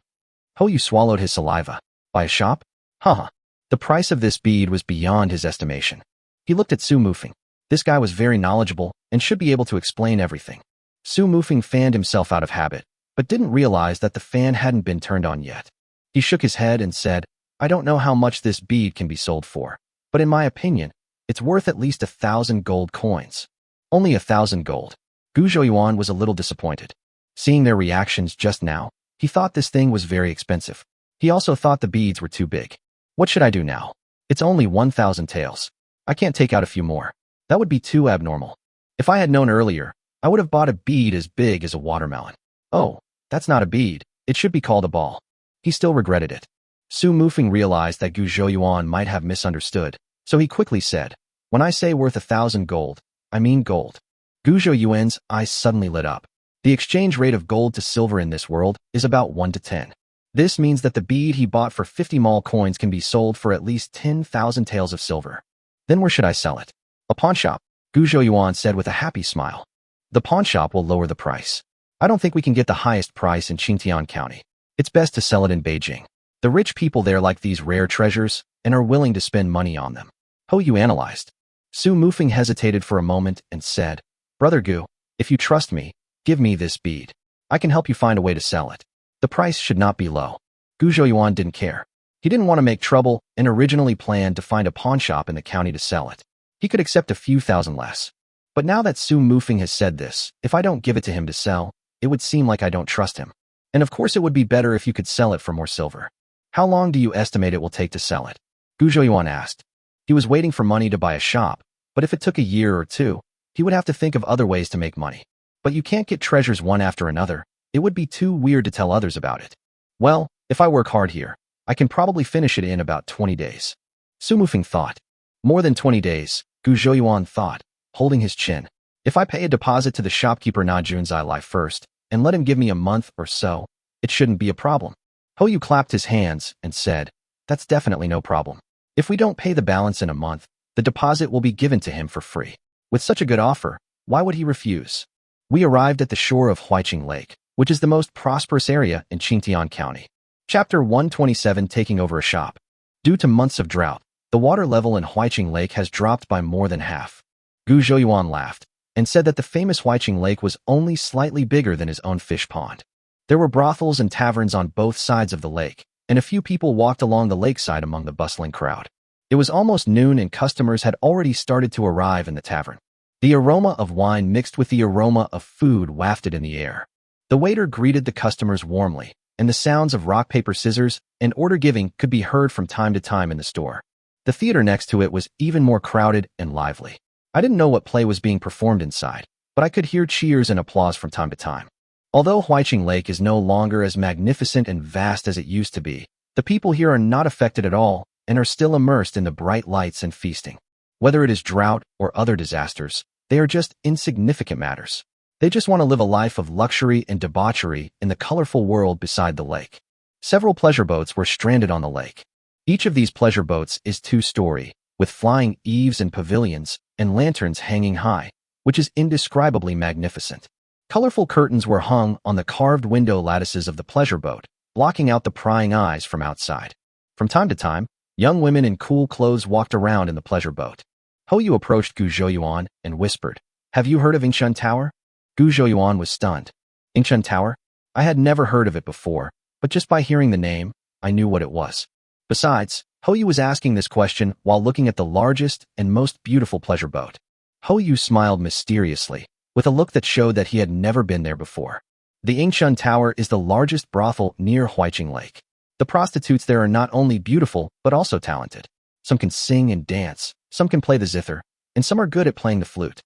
Hoyu swallowed his saliva. Buy a shop? Haha. The price of this bead was beyond his estimation. He looked at Su Mufeng. This guy was very knowledgeable and should be able to explain everything. Su Mufeng fanned himself out of habit, but didn't realize that the fan hadn't been turned on yet. He shook his head and said, I don't know how much this bead can be sold for, but in my opinion, it's worth at least 1,000 gold coins. Only 1,000 gold. Gu Zhouyuan was a little disappointed. Seeing their reactions just now, he thought this thing was very expensive. He also thought the beads were too big. What should I do now? It's only 1,000 taels. I can't take out a few more. That would be too abnormal. If I had known earlier, I would have bought a bead as big as a watermelon. Oh, that's not a bead. It should be called a ball. He still regretted it. Su Mufeng realized that Gu Zhouyuan might have misunderstood, so he quickly said, When I say worth 1,000 gold, I mean gold. Gu Zhouyuan's eyes suddenly lit up. The exchange rate of gold to silver in this world is about 1 to 10. This means that the bead he bought for 50 mall coins can be sold for at least 10,000 taels of silver. Then where should I sell it? A pawnshop, Gu Zhouyuan said with a happy smile. The pawnshop will lower the price. I don't think we can get the highest price in Qingtian County. It's best to sell it in Beijing. The rich people there like these rare treasures and are willing to spend money on them. Hoyu analyzed. Su Mufeng hesitated for a moment and said, Brother Gu, if you trust me, give me this bead. I can help you find a way to sell it. The price should not be low. Gu Zhouyuan didn't care. He didn't want to make trouble and originally planned to find a pawnshop in the county to sell it. He could accept a few thousand less. But now that Su Mufeng has said this, if I don't give it to him to sell, it would seem like I don't trust him. And of course it would be better if you could sell it for more silver. How long do you estimate it will take to sell it? Gu Zhouyuan asked. He was waiting for money to buy a shop, but if it took a year or two, he would have to think of other ways to make money. But you can't get treasures one after another. It would be too weird to tell others about it. Well, if I work hard here, I can probably finish it in about 20 days. Su Mufeng thought. More than 20 days, Gu Zhouyuan thought, holding his chin. If I pay a deposit to the shopkeeper Na Junzai Life first, and let him give me a month or so. It shouldn't be a problem. Ho Yu clapped his hands and said, "That's definitely no problem. If we don't pay the balance in a month, the deposit will be given to him for free." With such a good offer, why would he refuse? We arrived at the shore of Huiqing Lake, which is the most prosperous area in Qingtian County. Chapter 127, Taking Over a Shop. Due to months of drought, the water level in Huiqing Lake has dropped by more than half. Gu Zhouyuan laughed and said that the famous Huiqing Lake was only slightly bigger than his own fish pond. There were brothels and taverns on both sides of the lake, and a few people walked along the lakeside among the bustling crowd. It was almost noon and customers had already started to arrive in the tavern. The aroma of wine mixed with the aroma of food wafted in the air. The waiter greeted the customers warmly, and the sounds of rock, paper, scissors and order giving could be heard from time to time in the store. The theater next to it was even more crowded and lively. I didn't know what play was being performed inside, but I could hear cheers and applause from time to time. Although Huiqing Lake is no longer as magnificent and vast as it used to be, the people here are not affected at all and are still immersed in the bright lights and feasting. Whether it is drought or other disasters, they are just insignificant matters. They just want to live a life of luxury and debauchery in the colorful world beside the lake. Several pleasure boats were stranded on the lake. Each of these pleasure boats is two-story, with flying eaves and pavilions and lanterns hanging high, which is indescribably magnificent. Colorful curtains were hung on the carved window lattices of the pleasure boat, blocking out the prying eyes from outside. From time to time, young women in cool clothes walked around in the pleasure boat. Ho Yu approached Gu Zhouyuan and whispered, "Have you heard of Yingshun Tower?" Gu Zhouyuan was stunned. Yingshun Tower? I had never heard of it before, but just by hearing the name, I knew what it was. Besides, Ho Yu was asking this question while looking at the largest and most beautiful pleasure boat. Ho Yu smiled mysteriously, with a look that showed that he had never been there before. The Yingshun Tower is the largest brothel near Huiqing Lake. The prostitutes there are not only beautiful, but also talented. Some can sing and dance, some can play the zither, and some are good at playing the flute.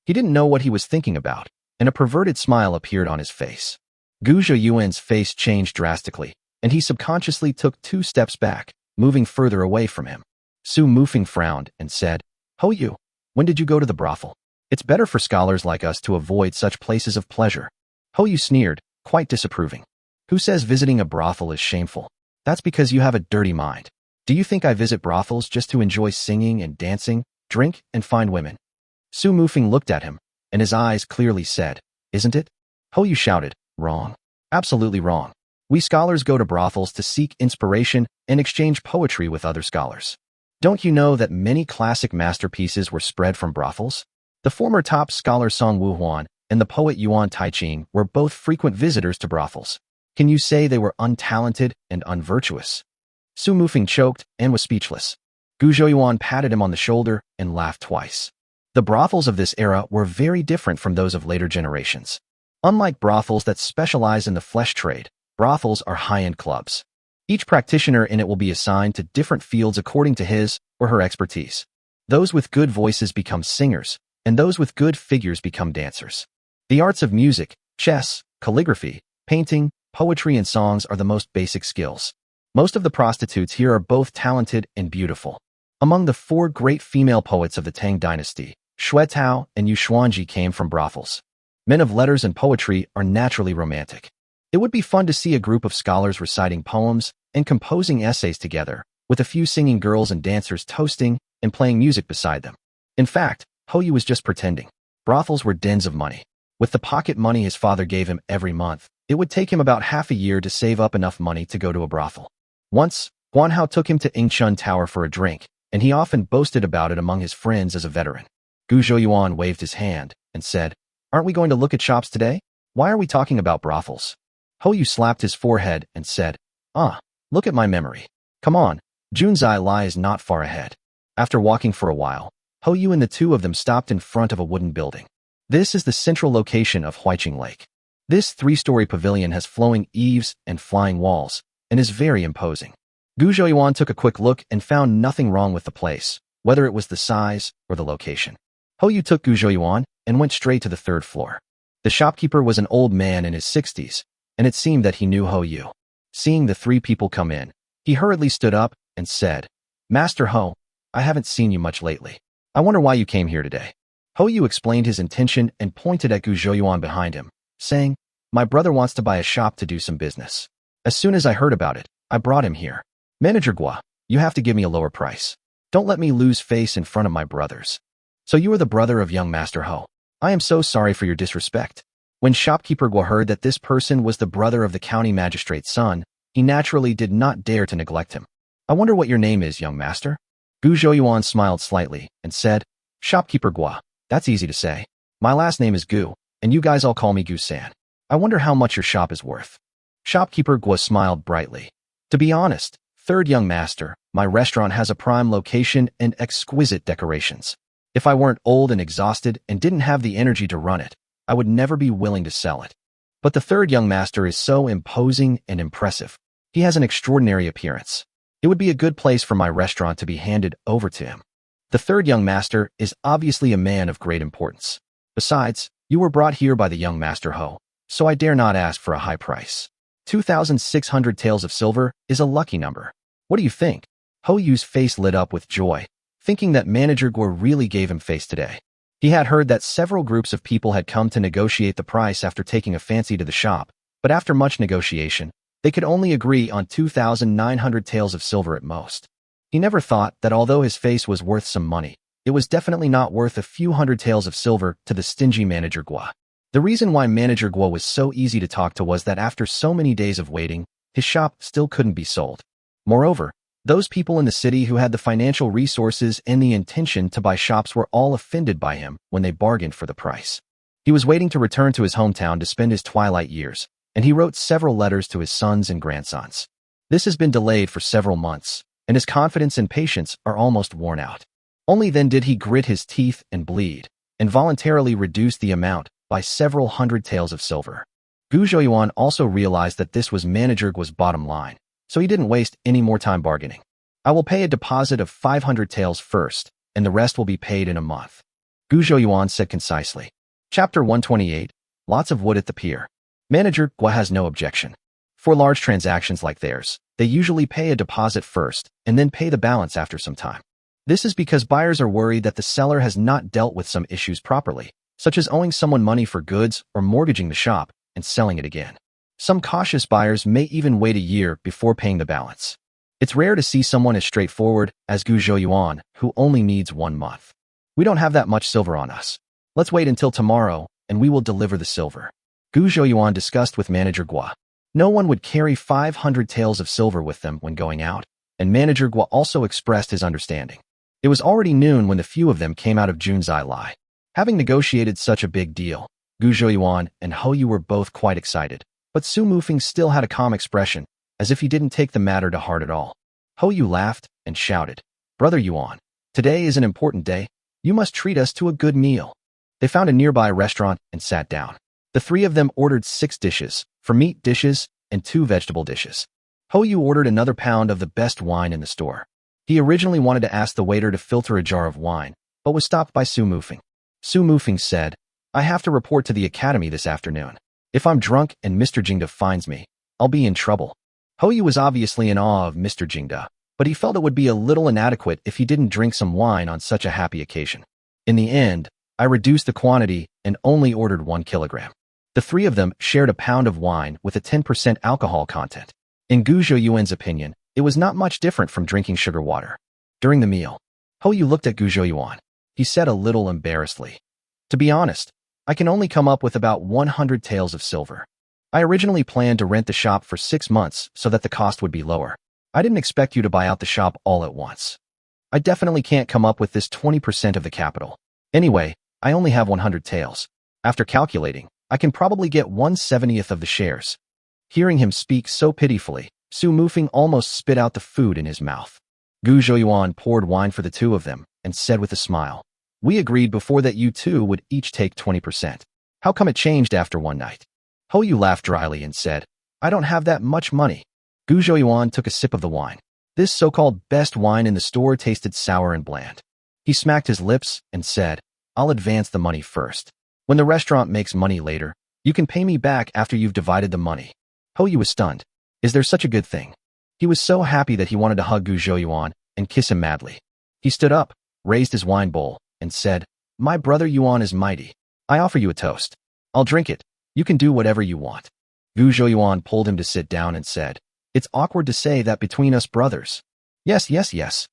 He didn't know what he was thinking about, and a perverted smile appeared on his face. Gu Zhouyuan's face changed drastically, and he subconsciously took 2 steps back, moving further away from him. Su Mufeng frowned and said, "Ho Yu, when did you go to the brothel? It's better for scholars like us to avoid such places of pleasure." Ho Yu sneered, quite disapproving. "Who says visiting a brothel is shameful? That's because you have a dirty mind. Do you think I visit brothels just to enjoy singing and dancing, drink, and find women?" Su Mufeng looked at him, and his eyes clearly said, "Isn't it?" Ho Yu shouted, "Wrong. Absolutely wrong. We scholars go to brothels to seek inspiration and exchange poetry with other scholars. Don't you know that many classic masterpieces were spread from brothels? The former top scholar Song Wuhuan and the poet Yuan Taiqing were both frequent visitors to brothels. Can you say they were untalented and unvirtuous?" Su Mufeng choked and was speechless. Gu Zhouyuan patted him on the shoulder and laughed twice. The brothels of this era were very different from those of later generations. Unlike brothels that specialize in the flesh trade, brothels are high-end clubs. Each practitioner in it will be assigned to different fields according to his or her expertise. Those with good voices become singers, and those with good figures become dancers. The arts of music, chess, calligraphy, painting, poetry, and songs are the most basic skills. Most of the prostitutes here are both talented and beautiful. Among the 4 great female poets of the Tang dynasty, Xue Tao and Yu Xuanji came from brothels. Men of letters and poetry are naturally romantic. It would be fun to see a group of scholars reciting poems and composing essays together, with a few singing girls and dancers toasting and playing music beside them. In fact, Ho Yu was just pretending. Brothels were dens of money. With the pocket money his father gave him every month, it would take him about half a year to save up enough money to go to a brothel. Once, Guan Hao took him to Yingshun Tower for a drink, and he often boasted about it among his friends as a veteran. Gu Zhouyuan waved his hand and said, "Aren't we going to look at shops today? Why are we talking about brothels?" Ho Yu slapped his forehead and said, Look at my memory. Come on, Junzai lies not far ahead." After walking for a while, Ho Yu and the 2 of them stopped in front of a wooden building. This is the central location of Huiqing Lake. This 3-story pavilion has flowing eaves and flying walls, and is very imposing. Gu Zhouyuan took a quick look and found nothing wrong with the place, whether it was the size or the location. Ho Yu took Gu Zhouyuan and went straight to the 3rd floor. The shopkeeper was an old man in his 60s, and it seemed that he knew Ho Yu. Seeing the 3 people come in, he hurriedly stood up and said, "Master Ho, I haven't seen you much lately. I wonder why you came here today." Ho Yu explained his intention and pointed at Gu Zhouyuan behind him, saying, My brother wants to buy a shop to do some business. As soon as I heard about it, I brought him here. Manager Gua, you have to give me a lower price. Don't let me lose face in front of my brothers. So you are the brother of young Master Ho. I am so sorry for your disrespect. When shopkeeper Gua heard that this person was the brother of the county magistrate's son, he naturally did not dare to neglect him. I wonder what your name is, young master? Gu Zhouyuan smiled slightly and said, Shopkeeper Gua, that's easy to say. My last name is Gu, and you guys all call me Gu-san. I wonder how much your shop is worth. Shopkeeper Gua smiled brightly. To be honest, third young master, my restaurant has a prime location and exquisite decorations. If I weren't old and exhausted and didn't have the energy to run it, I would never be willing to sell it. But the third young master is so imposing and impressive. He has an extraordinary appearance. It would be a good place for my restaurant to be handed over to him. The third young master is obviously a man of great importance. Besides, you were brought here by the young master Ho, so I dare not ask for a high price. 2,600 taels of silver is a lucky number. What do you think? Ho Yu's face lit up with joy, thinking that Manager Gua really gave him face today. He had heard that several groups of people had come to negotiate the price after taking a fancy to the shop, but after much negotiation, they could only agree on 2,900 taels of silver at most. He never thought that although his face was worth some money, it was definitely not worth a few hundred taels of silver to the stingy Manager Gua. The reason why Manager Gua was so easy to talk to was that after so many days of waiting, his shop still couldn't be sold. Moreover, those people in the city who had the financial resources and the intention to buy shops were all offended by him when they bargained for the price. He was waiting to return to his hometown to spend his twilight years, and he wrote several letters to his sons and grandsons. This has been delayed for several months, and his confidence and patience are almost worn out. Only then did he grit his teeth and bleed, and voluntarily reduce the amount by several hundred taels of silver. Gu Zhouyuan also realized that this was Manager Gua's bottom line, so he didn't waste any more time bargaining. I will pay a deposit of 500 taels first, and the rest will be paid in a month. Gu Zhouyuan said concisely. Chapter 128, Lots of Wood at the Pier. Manager Gua has no objection. For large transactions like theirs, they usually pay a deposit first and then pay the balance after some time. This is because buyers are worried that the seller has not dealt with some issues properly, such as owing someone money for goods or mortgaging the shop and selling it again. Some cautious buyers may even wait a year before paying the balance. It's rare to see someone as straightforward as Gu Zhouyuan, who only needs 1 month. We don't have that much silver on us. Let's wait until tomorrow, and we will deliver the silver. Gu Zhouyuan discussed with Manager Gua. No one would carry 500 taels of silver with them when going out, and Manager Gua also expressed his understanding. It was already noon when the few of them came out of Junzai Lai. Having negotiated such a big deal, Gu Zhouyuan and Ho Yu were both quite excited, but Su Mufeng still had a calm expression, as if he didn't take the matter to heart at all. Ho Yu laughed and shouted, Brother Yuan, today is an important day. You must treat us to a good meal. They found a nearby restaurant and sat down. The three of them ordered 6 dishes, 4 meat dishes and 2 vegetable dishes. Ho Yu ordered another pound of the best wine in the store. He originally wanted to ask the waiter to filter a jar of wine, but was stopped by Su Mufeng. Su Mufeng said, I have to report to the academy this afternoon. If I'm drunk and Mr. Jingda finds me, I'll be in trouble. Ho Yu was obviously in awe of Mr. Jingda, but he felt it would be a little inadequate if he didn't drink some wine on such a happy occasion. In the end, I reduced the quantity and only ordered 1 kilogram. The three of them shared a pound of wine with a 10% alcohol content. In Gu Zhouyuan's opinion, it was not much different from drinking sugar water. During the meal, Ho Yu looked at Gu Zhouyuan. He said a little embarrassedly, To be honest, I can only come up with about 100 taels of silver. I originally planned to rent the shop for 6 months so that the cost would be lower. I didn't expect you to buy out the shop all at once. I definitely can't come up with this 20% of the capital. Anyway, I only have 100 taels. After calculating, I can probably get 1/70th of the shares. Hearing him speak so pitifully, Su Mufeng almost spit out the food in his mouth. Gu Zhouyuan poured wine for the two of them and said with a smile, We agreed before that you two would each take 20%. How come it changed after one night? Ho Yu laughed dryly and said, I don't have that much money. Gu Zhouyuan took a sip of the wine. This so-called best wine in the store tasted sour and bland. He smacked his lips and said, I'll advance the money first. When the restaurant makes money later, you can pay me back after you've divided the money. Ho Yu was stunned. Is there such a good thing? He was so happy that he wanted to hug Gu Zhouyuan and kiss him madly. He stood up, raised his wine bowl, and said, My brother Yuan is mighty. I offer you a toast. I'll drink it. You can do whatever you want. Gu Zhouyuan pulled him to sit down and said, "It's awkward to say that between us brothers." Yes, yes, yes.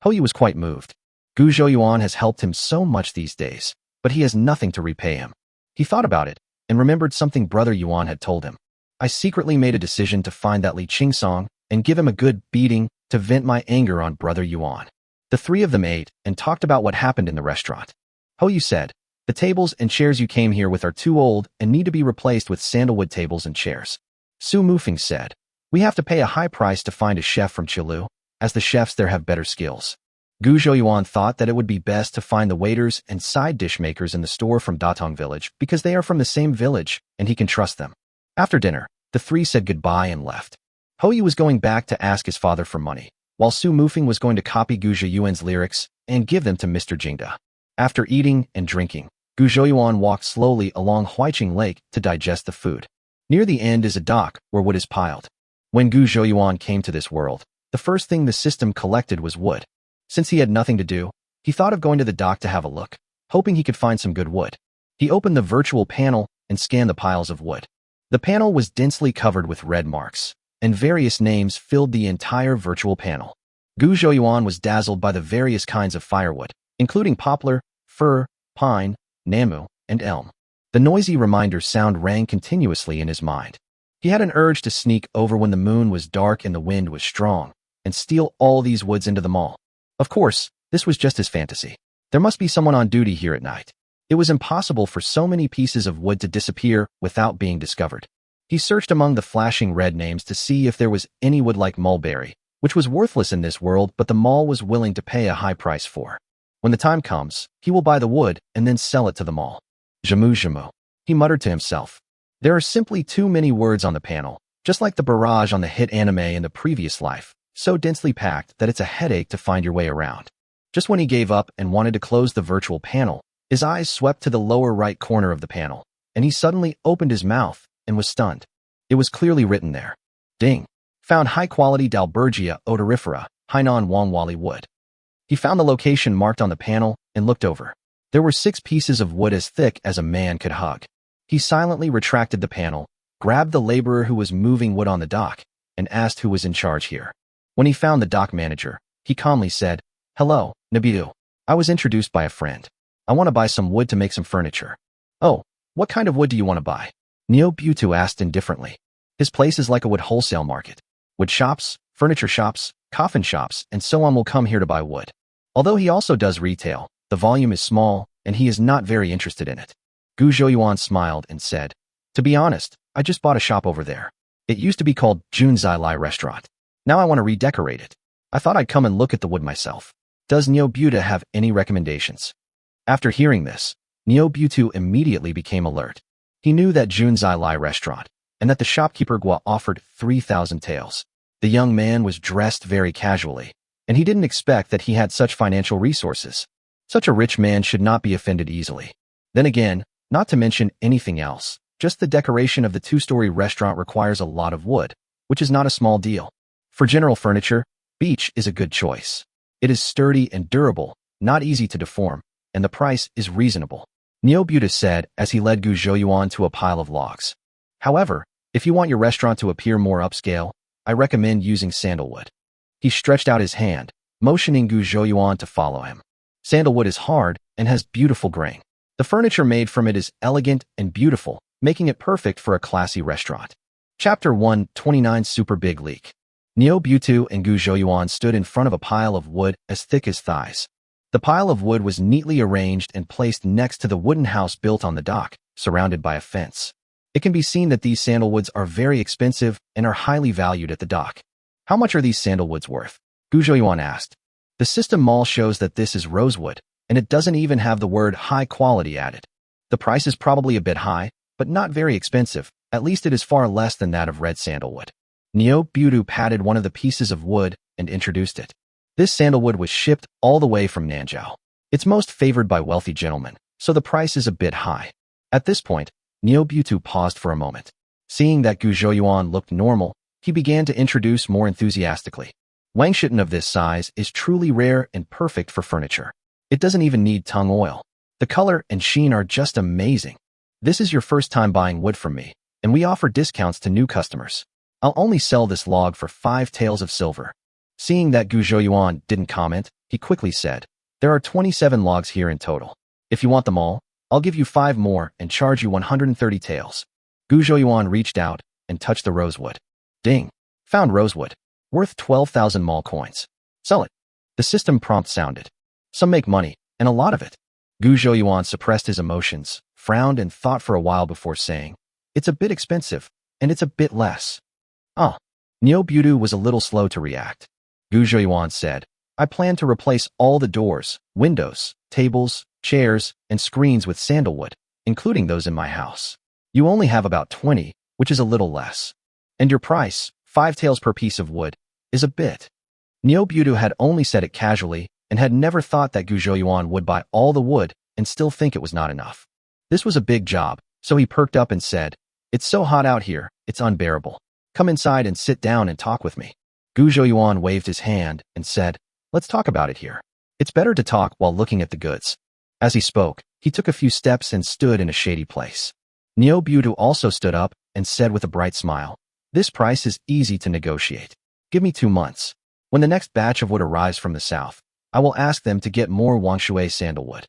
Hou was quite moved. Gu Zhouyuan has helped him so much these days, but he has nothing to repay him. He thought about it and remembered something Brother Yuan had told him. I secretly made a decision to find that Li Qingsong and give him a good beating to vent my anger on Brother Yuan. The three of them ate and talked about what happened in the restaurant. Hou said, "The tables and chairs you came here with are too old and need to be replaced with sandalwood tables and chairs." Su Mufeng said, "We have to pay a high price to find a chef from Qilu, as the chefs there have better skills." Gu Zhouyuan thought that it would be best to find the waiters and side dish makers in the store from Datong village because they are from the same village and he can trust them. After dinner, the three said goodbye and left. Hou was going back to ask his father for money, while Su Mufeng was going to copy Gu Zhouyuan's lyrics and give them to Mr. Jingda. After eating and drinking, Gu Zhouyuan walked slowly along Huiqing Lake to digest the food. Near the end is a dock where wood is piled. When Gu Zhouyuan came to this world, the first thing the system collected was wood. Since he had nothing to do, he thought of going to the dock to have a look, hoping he could find some good wood. He opened the virtual panel and scanned the piles of wood. The panel was densely covered with red marks, and various names filled the entire virtual panel. Gu Zhouyuan was dazzled by the various kinds of firewood, including poplar, fir, pine, namu, and elm. The noisy reminder sound rang continuously in his mind. He had an urge to sneak over when the moon was dark and the wind was strong, and steal all these woods into the mall. Of course, this was just his fantasy. There must be someone on duty here at night. It was impossible for so many pieces of wood to disappear without being discovered. He searched among the flashing red names to see if there was any wood like mulberry, which was worthless in this world but the mall was willing to pay a high price for. When the time comes, he will buy the wood and then sell it to the mall. Jamu Jamu, he muttered to himself. There are simply too many words on the panel, just like the barrage on the hit anime in the previous life, so densely packed that it's a headache to find your way around. Just when he gave up and wanted to close the virtual panel, his eyes swept to the lower right corner of the panel, and he suddenly opened his mouth and was stunned. It was clearly written there. Ding. Found high-quality Dalbergia odorifera, Hainan Wangwali wood. He found the location marked on the panel and looked over. There were 6 pieces of wood as thick as a man could hug. He silently retracted the panel, grabbed the laborer who was moving wood on the dock, and asked who was in charge here. When he found the dock manager, he calmly said, "Hello, Nabiu. I was introduced by a friend. I want to buy some wood to make some furniture." "Oh, what kind of wood do you want to buy?" Neo Butu asked indifferently. His place is like a wood wholesale market. Wood shops, furniture shops, coffin shops, and so on will come here to buy wood. Although he also does retail, the volume is small, and he is not very interested in it. Gu Zhouyuan smiled and said, "To be honest, I just bought a shop over there. It used to be called Junzai Lai Restaurant. Now I want to redecorate it. I thought I'd come and look at the wood myself. Does Neo Buta have any recommendations?" After hearing this, Neo Butu immediately became alert. He knew that Junzai Lai Restaurant, and that the shopkeeper Gua offered 3,000 taels. The young man was dressed very casually, and he didn't expect that he had such financial resources. Such a rich man should not be offended easily. Then again, not to mention anything else, just the decoration of the 2-story restaurant requires a lot of wood, which is not a small deal. For general furniture, beech is a good choice. It is sturdy and durable, not easy to deform, and the price is reasonable. Neo Buta said as he led Gu Zhouyuan to a pile of logs. However, if you want your restaurant to appear more upscale, I recommend using sandalwood. He stretched out his hand, motioning Gu Zhouyuan to follow him. Sandalwood is hard and has beautiful grain. The furniture made from it is elegant and beautiful, making it perfect for a classy restaurant. Chapter 129 Super Big Leak. Neo Butu and Gu Zhouyuan stood in front of a pile of wood as thick as thighs. The pile of wood was neatly arranged and placed next to the wooden house built on the dock, surrounded by a fence. It can be seen that these sandalwoods are very expensive and are highly valued at the dock. "How much are these sandalwoods worth?" Gu Zhouyuan asked. The system mall shows that this is rosewood, and it doesn't even have the word high quality added. The price is probably a bit high, but not very expensive. At least it is far less than that of red sandalwood. Neo Butu patted one of the pieces of wood and introduced it. This sandalwood was shipped all the way from Nanzhou. It's most favored by wealthy gentlemen, so the price is a bit high. At this point, Neo Butu paused for a moment. Seeing that Gu Zhouyuan looked normal, he began to introduce more enthusiastically. Wangshitten of this size is truly rare and perfect for furniture. It doesn't even need tung oil. The color and sheen are just amazing. This is your first time buying wood from me, and we offer discounts to new customers. I'll only sell this log for 5 taels of silver. Seeing that Gu Zhouyuan didn't comment, he quickly said, there are 27 logs here in total. If you want them all, I'll give you 5 more and charge you 130 taels. Gu Zhouyuan reached out and touched the rosewood. Ding! Found rosewood. Worth 12,000 mall coins. Sell it. The system prompt sounded. Some make money, and a lot of it. Gu Zhouyuan suppressed his emotions, frowned and thought for a while before saying, it's a bit expensive, and it's a bit less. Niu Budu was a little slow to react. Gu Zhouyuan said, I plan to replace all the doors, windows, tables, chairs, and screens with sandalwood, including those in my house. You only have about 20, which is a little less. And your price, 5 taels per piece of wood, is a bit. Niu Budu had only said it casually and had never thought that Gu Zhouyuan would buy all the wood and still think it was not enough. This was a big job, so he perked up and said, it's so hot out here, it's unbearable. Come inside and sit down and talk with me. Gu Zhouyuan waved his hand and said, let's talk about it here. It's better to talk while looking at the goods. As he spoke, he took a few steps and stood in a shady place. Niu Budu also stood up and said with a bright smile, this price is easy to negotiate. Give me 2 months. When the next batch of wood arrives from the south, I will ask them to get more Wangshui sandalwood.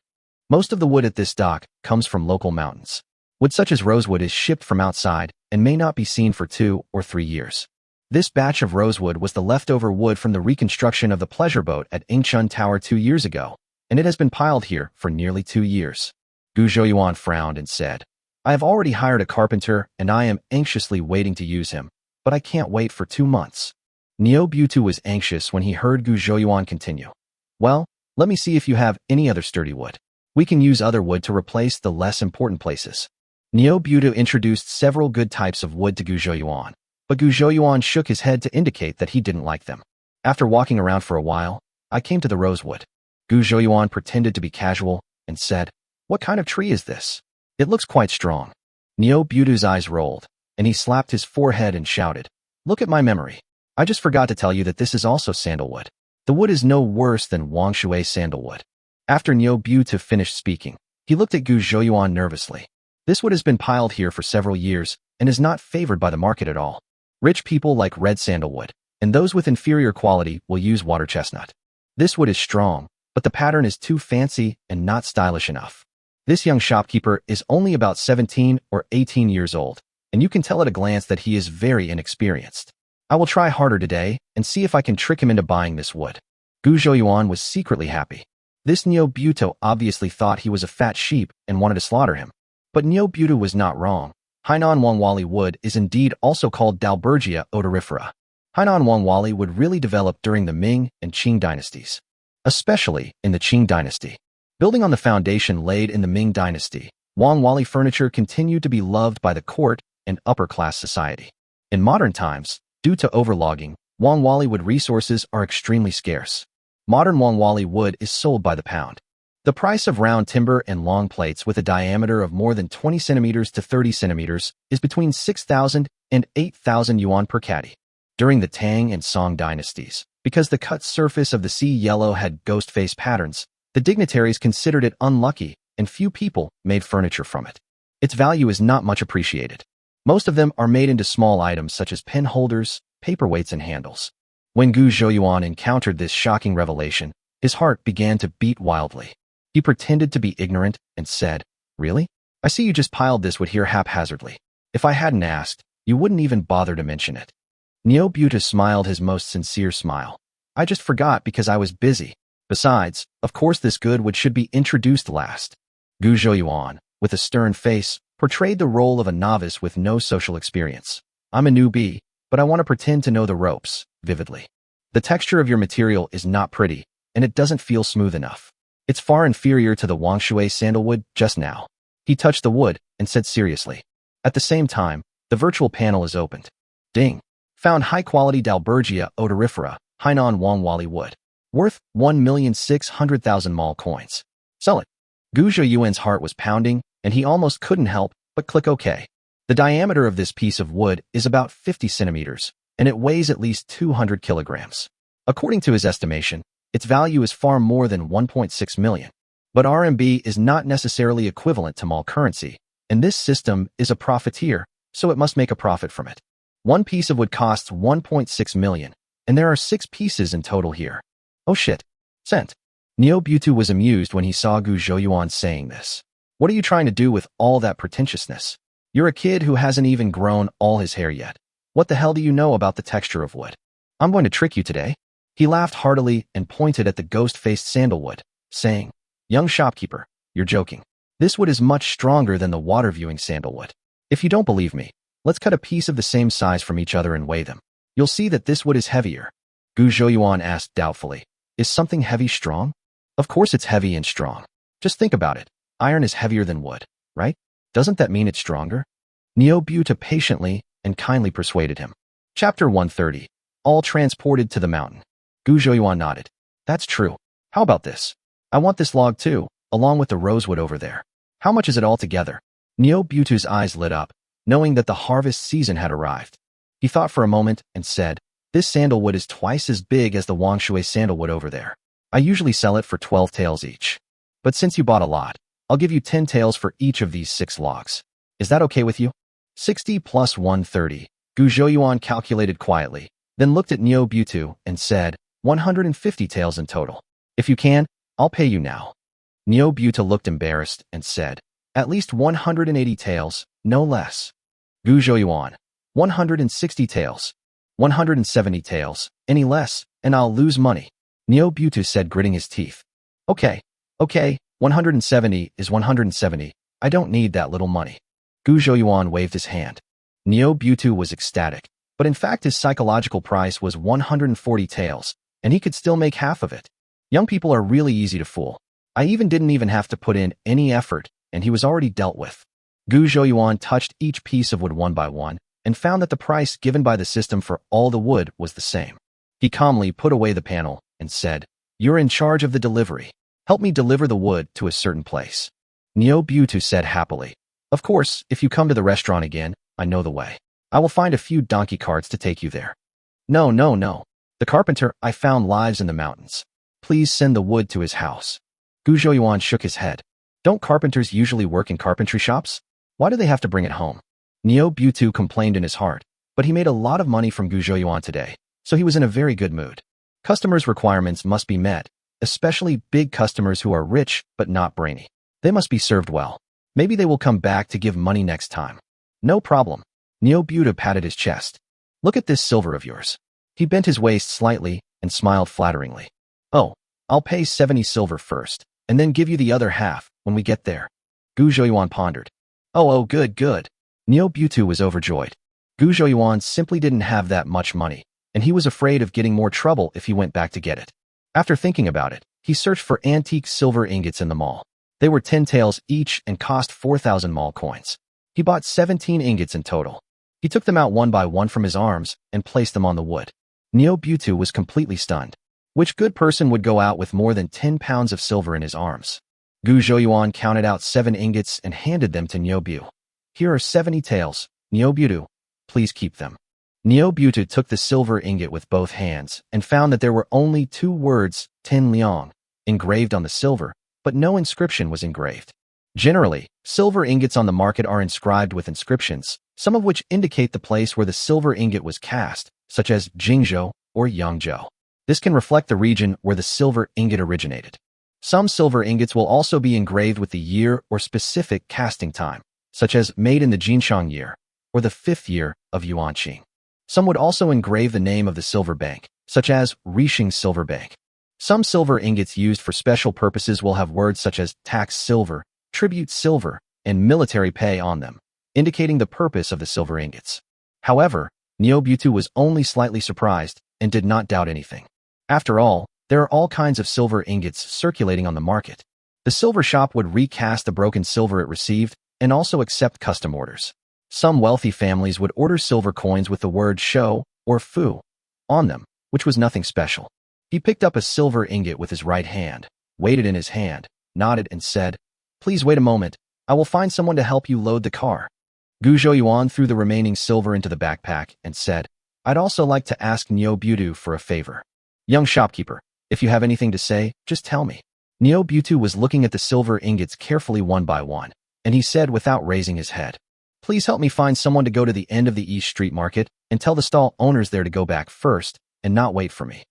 Most of the wood at this dock comes from local mountains. Wood such as rosewood is shipped from outside and may not be seen for 2 or 3 years. This batch of rosewood was the leftover wood from the reconstruction of the pleasure boat at Ingchun Tower 2 years ago, and it has been piled here for nearly 2 years. Gu Zhouyuan frowned and said, I have already hired a carpenter and I am anxiously waiting to use him, but I can't wait for 2 months. Niu Butu was anxious when he heard Gu Zhouyuan continue. Well, let me see if you have any other sturdy wood. We can use other wood to replace the less important places. Niu Butu introduced several good types of wood to Gu Zhouyuan, but Gu Zhouyuan shook his head to indicate that he didn't like them. After walking around for a while, I came to the rosewood. Gu Zhouyuan pretended to be casual and said, what kind of tree is this? It looks quite strong. Niu Butu's eyes rolled, and he slapped his forehead and shouted, look at my memory. I just forgot to tell you that this is also sandalwood. The wood is no worse than Wangshui sandalwood. After Niu Butu finished speaking, he looked at Gu Zhouyuan nervously. This wood has been piled here for several years and is not favored by the market at all. Rich people like red sandalwood, and those with inferior quality will use water chestnut. This wood is strong, but the pattern is too fancy and not stylish enough. This young shopkeeper is only about 17 or 18 years old, and you can tell at a glance that he is very inexperienced. I will try harder today and see if I can trick him into buying this wood. Gu Zhouyuan was secretly happy. This Niu Butu obviously thought he was a fat sheep and wanted to slaughter him. But Niu Butu was not wrong. Hainan Wangwali wood is indeed also called Dalbergia odorifera. Hainan Wangwali would really develop during the Ming and Qing dynasties, especially in the Qing dynasty. Building on the foundation laid in the Ming dynasty, Wangwali furniture continued to be loved by the court and upper-class society. In modern times, due to overlogging, Wangwali wood resources are extremely scarce. Modern Wangwali wood is sold by the pound. The price of round timber and long plates with a diameter of more than 20 centimeters to 30 centimeters is between 6,000 and 8,000 yuan per catty. During the Tang and Song dynasties, because the cut surface of the sea yellow had ghost face patterns, the dignitaries considered it unlucky and few people made furniture from it. Its value is not much appreciated. Most of them are made into small items such as pen holders, paperweights, and handles. When Gu Zhouyuan encountered this shocking revelation, his heart began to beat wildly. He pretended to be ignorant and said, really? I see you just piled this wood here haphazardly. If I hadn't asked, you wouldn't even bother to mention it. Niu Butu smiled his most sincere smile. I just forgot because I was busy. Besides, of course this good wood should be introduced last. Gu Zhouyuan, with a stern face, portrayed the role of a novice with no social experience. I'm a newbie, but I want to pretend to know the ropes, vividly. The texture of your material is not pretty, and it doesn't feel smooth enough. It's far inferior to the Wangshui sandalwood just now. He touched the wood and said seriously. At the same time, the virtual panel is opened. Ding. Found high-quality Dalbergia odorifera, Hainan Wangwali wood. Worth 1,600,000 mall coins. Sell it. Gu Zhouyuan's heart was pounding, and he almost couldn't help but click OK. The diameter of this piece of wood is about 50 centimeters, and it weighs at least 200 kilograms. According to his estimation, its value is far more than 1.6 million. But RMB is not necessarily equivalent to mall currency, and this system is a profiteer, so it must make a profit from it. One piece of wood costs 1.6 million, and there are 6 pieces in total here. Oh shit. Sent. Neo-Butu was amused when he saw Gu Zhouyuan saying this. What are you trying to do with all that pretentiousness? You're a kid who hasn't even grown all his hair yet. What the hell do you know about the texture of wood? I'm going to trick you today. He laughed heartily and pointed at the ghost-faced sandalwood, saying, Young shopkeeper, you're joking. This wood is much stronger than the water-viewing sandalwood. If you don't believe me, let's cut a piece of the same size from each other and weigh them. You'll see that this wood is heavier. Gu Zhouyuan asked doubtfully, Is something heavy strong? Of course it's heavy and strong. Just think about it. Iron is heavier than wood, right? Doesn't that mean it's stronger? Neo-Butu patiently and kindly persuaded him. Chapter 130. All transported to the mountain. Gu Zhouyuan nodded. That's true. How about this? I want this log too, along with the rosewood over there. How much is it all together? Neo-Butu's eyes lit up, knowing that the harvest season had arrived. He thought for a moment and said, This sandalwood is twice as big as the Wangshui sandalwood over there. I usually sell it for 12 taels each. But since you bought a lot, I'll give you 10 taels for each of these 6 logs. Is that okay with you? 60 plus 130. Gu Zhouyuan calculated quietly, then looked at Neo-Butu and said, 150 taels in total. If you can, I'll pay you now. Neo-Butu looked embarrassed and said, At least 180 taels, no less. Gu Zhouyuan, 160 taels. 170 taels, any less, and I'll lose money. Neo-Butu said, gritting his teeth. Okay, 170 is 170. I don't need that little money. Gu Zhouyuan waved his hand. Neo-Butu was ecstatic, but in fact his psychological price was 140 taels, and he could still make half of it. Young people are really easy to fool. I didn't even have to put in any effort, and he was already dealt with. Gu Zhouyuan touched each piece of wood one by one, and found that the price given by the system for all the wood was the same. He calmly put away the panel and said, You're in charge of the delivery. Help me deliver the wood to a certain place. Neo-Butu said happily, Of course, if you come to the restaurant again, I know the way. I will find a few donkey carts to take you there. No. The carpenter I found lives in the mountains. Please send the wood to his house. Gu Zhouyuan shook his head. Don't carpenters usually work in carpentry shops? Why do they have to bring it home? Neo-Butu complained in his heart, but he made a lot of money from Gu Zhouyuan today, so he was in a very good mood. Customers' requirements must be met, especially big customers who are rich but not brainy. They must be served well. Maybe they will come back to give money next time. No problem. Neo-Butu patted his chest. Look at this silver of yours. He bent his waist slightly and smiled flatteringly. Oh, I'll pay 70 silver first, and then give you the other half when we get there. Gu Zhouyuan pondered. Oh, good. Neo-Butu was overjoyed. Gu Zhouyuan simply didn't have that much money, and he was afraid of getting more trouble if he went back to get it. After thinking about it, he searched for antique silver ingots in the mall. They were 10 taels each and cost 4,000 mall coins. He bought 17 ingots in total. He took them out one by one from his arms and placed them on the wood. Neo-Butu was completely stunned. Which good person would go out with more than 10 pounds of silver in his arms? Gu Zhouyuan counted out 7 ingots and handed them to Neo-Butu. Here are 70 taels, Neo-Butu. Please keep them. Neo-Butu took the silver ingot with both hands and found that there were only 2 words, Tin Liang, engraved on the silver, but no inscription was engraved. Generally, silver ingots on the market are inscribed with inscriptions, some of which indicate the place where the silver ingot was cast, such as Jingzhou or Yangzhou. This can reflect the region where the silver ingot originated. Some silver ingots will also be engraved with the year or specific casting time, such as made in the Jinshang year, or the 5th year of Yuanqing. Some would also engrave the name of the silver bank, such as Rixing Silver Bank. Some silver ingots used for special purposes will have words such as tax silver, tribute silver, and military pay on them, indicating the purpose of the silver ingots. However, Neo-Butu was only slightly surprised and did not doubt anything. After all, there are all kinds of silver ingots circulating on the market. The silver shop would recast the broken silver it received and also accept custom orders. Some wealthy families would order silver coins with the word shou or fu on them, which was nothing special. He picked up a silver ingot with his right hand, weighed it in his hand, nodded and said, Please wait a moment. I will find someone to help you load the car. Gu Zhouyuan threw the remaining silver into the backpack and said, I'd also like to ask Neo-Butu for a favor. Young shopkeeper, if you have anything to say, just tell me. Neo-Butu was looking at the silver ingots carefully one by one, and he said without raising his head, "Please help me find someone to go to the end of the East Street Market and tell the stall owners there to go back first and not wait for me.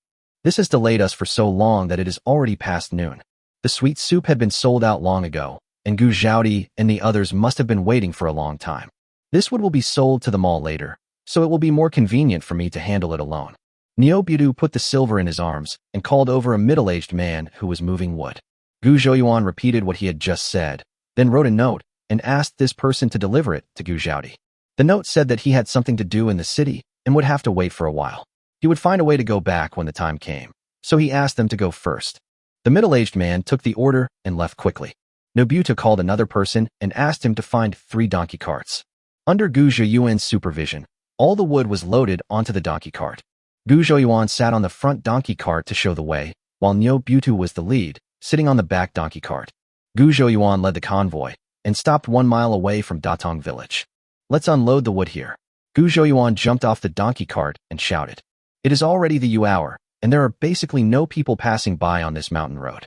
This has delayed us for so long that it is already past noon." The sweet soup had been sold out long ago, and Gu Zhaodi and the others must have been waiting for a long time. This wood will be sold to the mall later, so it will be more convenient for me to handle it alone. Niobidu put the silver in his arms and called over a middle-aged man who was moving wood. Gu Zhouyuan repeated what he had just said, then wrote a note and asked this person to deliver it to Gu Zhaodi. The note said that he had something to do in the city and would have to wait for a while. He would find a way to go back when the time came, so he asked them to go first. The middle-aged man took the order and left quickly. Nobuta called another person and asked him to find 3 donkey carts. Under Gu Zhouyuan's supervision, all the wood was loaded onto the donkey cart. Gu Zhouyuan sat on the front donkey cart to show the way, while Niobutu was the lead, sitting on the back donkey cart. Gu Zhouyuan led the convoy and stopped 1 mile away from Datong village. "Let's unload the wood here." Gu Zhouyuan jumped off the donkey cart and shouted. "It is already the hour, and there are basically no people passing by on this mountain road.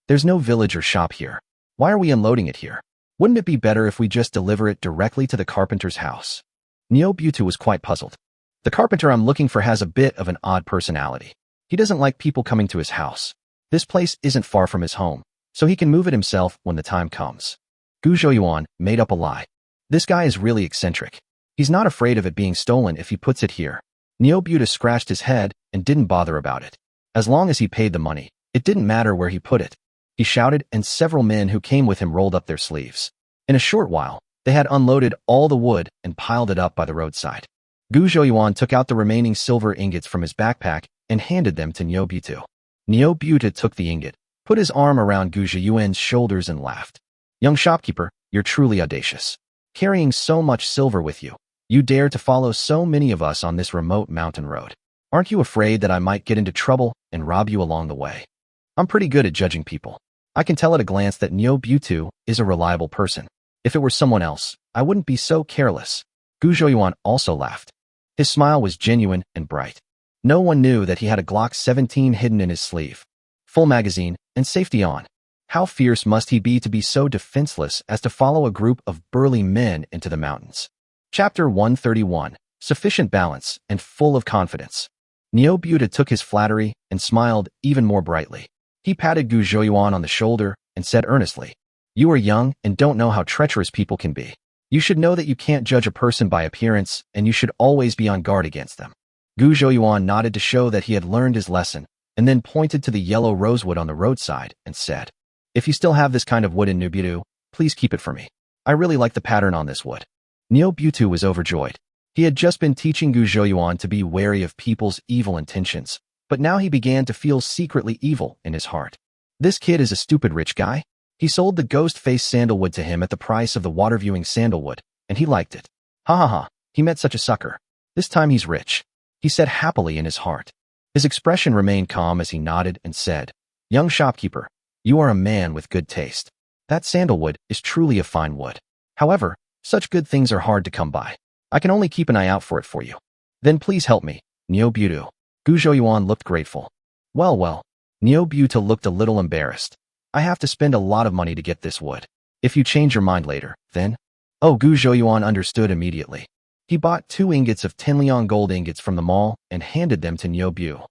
There's no village or shop here. Why are we unloading it here? Wouldn't it be better if we just deliver it directly to the carpenter's house?" Niobutu was quite puzzled. "The carpenter I'm looking for has a bit of an odd personality. He doesn't like people coming to his house. This place isn't far from his home, so he can move it himself when the time comes." Gu Zhouyuan made up a lie. "This guy is really eccentric. He's not afraid of it being stolen if he puts it here." Niobutu scratched his head and didn't bother about it. As long as he paid the money, it didn't matter where he put it. He shouted, and several men who came with him rolled up their sleeves. In a short while, they had unloaded all the wood and piled it up by the roadside. Gu Zhouyuan took out the remaining silver ingots from his backpack and handed them to Niobutu. Niobutu took the ingot, put his arm around Gu Zhouyuan's shoulders and laughed. "Young shopkeeper, you're truly audacious. Carrying so much silver with you, you dare to follow so many of us on this remote mountain road. Aren't you afraid that I might get into trouble and rob you along the way?" I'm pretty good at judging people. I can tell at a glance that Niobutu is a reliable person. If it were someone else, I wouldn't be so careless. Gu Zhouyuan also laughed. His smile was genuine and bright. No one knew that he had a Glock 17 hidden in his sleeve. Full magazine and safety on. How fierce must he be to be so defenseless as to follow a group of burly men into the mountains? Chapter 131. Sufficient balance and full of confidence. Niobutu took his flattery and smiled even more brightly. He patted Gu Zhouyuan on the shoulder and said earnestly, "You are young and don't know how treacherous people can be. You should know that you can't judge a person by appearance, and you should always be on guard against them." Gu Zhouyuan nodded to show that he had learned his lesson, and then pointed to the yellow rosewood on the roadside and said, "If you still have this kind of wood in Niobutu, please keep it for me. I really like the pattern on this wood." Niobutu was overjoyed. He had just been teaching Gu Zhouyuan to be wary of people's evil intentions, but now he began to feel secretly evil in his heart. This kid is a stupid rich guy. He sold the ghost-faced sandalwood to him at the price of the water-viewing sandalwood, and he liked it. Ha ha ha, he met such a sucker. This time he's rich, he said happily in his heart. His expression remained calm as he nodded and said, "Young shopkeeper, you are a man with good taste. That sandalwood is truly a fine wood. However, such good things are hard to come by. I can only keep an eye out for it for you. Then please help me, Niobutu." Gu Zhouyuan looked grateful. Well, Niobutu looked a little embarrassed. "I have to spend a lot of money to get this wood. If you change your mind later, then..." Oh, Gu Zhouyuan understood immediately. He bought 2 ingots of 10 liang gold ingots from the mall and handed them to Niobutu.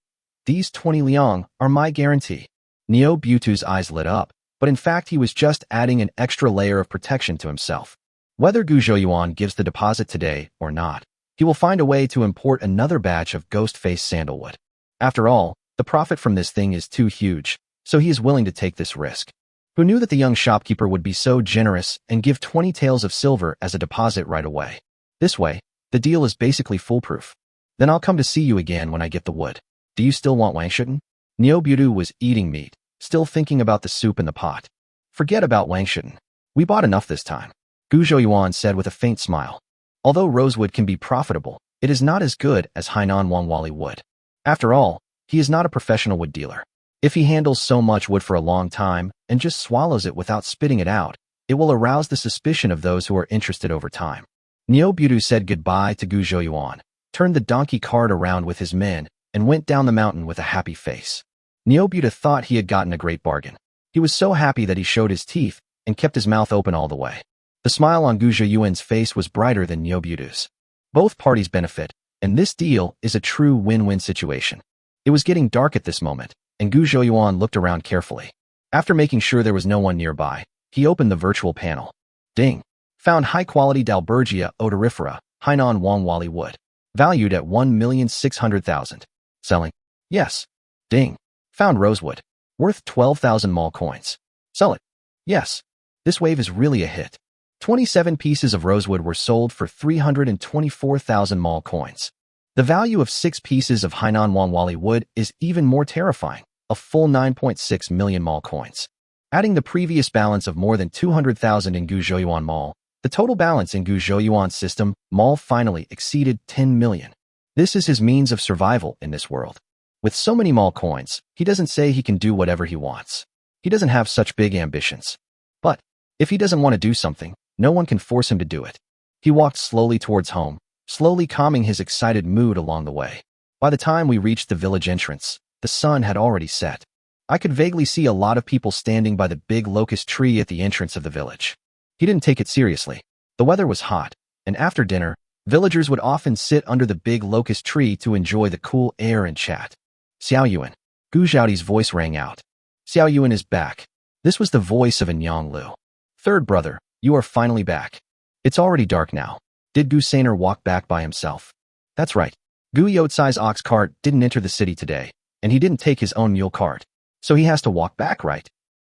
"These 20 liang are my guarantee." Niobutu's eyes lit up, but in fact he was just adding an extra layer of protection to himself. Whether Gu Zhouyuan gives the deposit today or not, he will find a way to import another batch of ghost-faced sandalwood. After all, the profit from this thing is too huge, so he is willing to take this risk. Who knew that the young shopkeeper would be so generous and give 20 taels of silver as a deposit right away? This way, the deal is basically foolproof. Then I'll come to see you again when I get the wood. Do you still want Wangshuten? Niobutu was eating meat, still thinking about the soup in the pot. Forget about Wangshuten. We bought enough this time, Gu Zhouyuan said with a faint smile. Although rosewood can be profitable, it is not as good as Hainan Wangwali wood. After all, he is not a professional wood dealer. If he handles so much wood for a long time and just swallows it without spitting it out, it will arouse the suspicion of those who are interested over time. Niobutu said goodbye to Gu Zhouyuan, turned the donkey cart around with his men, and went down the mountain with a happy face. Niobutu thought he had gotten a great bargain. He was so happy that he showed his teeth and kept his mouth open all the way. The smile on Gu Zheyuan's face was brighter than Nyobudu's. Both parties benefit, and this deal is a true win-win situation. It was getting dark at this moment, and Gu Zheyuan looked around carefully. After making sure there was no one nearby, he opened the virtual panel. Ding. Found high-quality Dalbergia odorifera, Hainan Wangwali wood. Valued at 1,600,000. Selling. Yes. Ding. Found rosewood. Worth 12,000 mall coins. Sell it. Yes. This wave is really a hit. 27 pieces of rosewood were sold for 324,000 mall coins. The value of 6 pieces of Hainan Wangwali wood is even more terrifying, a full 9.6 million mall coins. Adding the previous balance of more than 200,000 in Gu Zheyuan Mall, the total balance in Gu Zheyuan's system mall finally exceeded 10 million. This is his means of survival in this world. With so many mall coins, he doesn't say he can do whatever he wants. He doesn't have such big ambitions. But if he doesn't want to do something, no one can force him to do it. He walked slowly towards home, slowly calming his excited mood along the way. By the time we reached the village entrance, the sun had already set. I could vaguely see a lot of people standing by the big locust tree at the entrance of the village. He didn't take it seriously. The weather was hot, and after dinner, villagers would often sit under the big locust tree to enjoy the cool air and chat. Xiao Yuan. Gu Zhaodi's voice rang out. Xiao Yuan is back. This was the voice of Nyang Lu. Third brother, you are finally back. It's already dark now. Did Gu Saner walk back by himself? That's right. Gu Yotsai's ox cart didn't enter the city today, and he didn't take his own mule cart. So he has to walk back, right?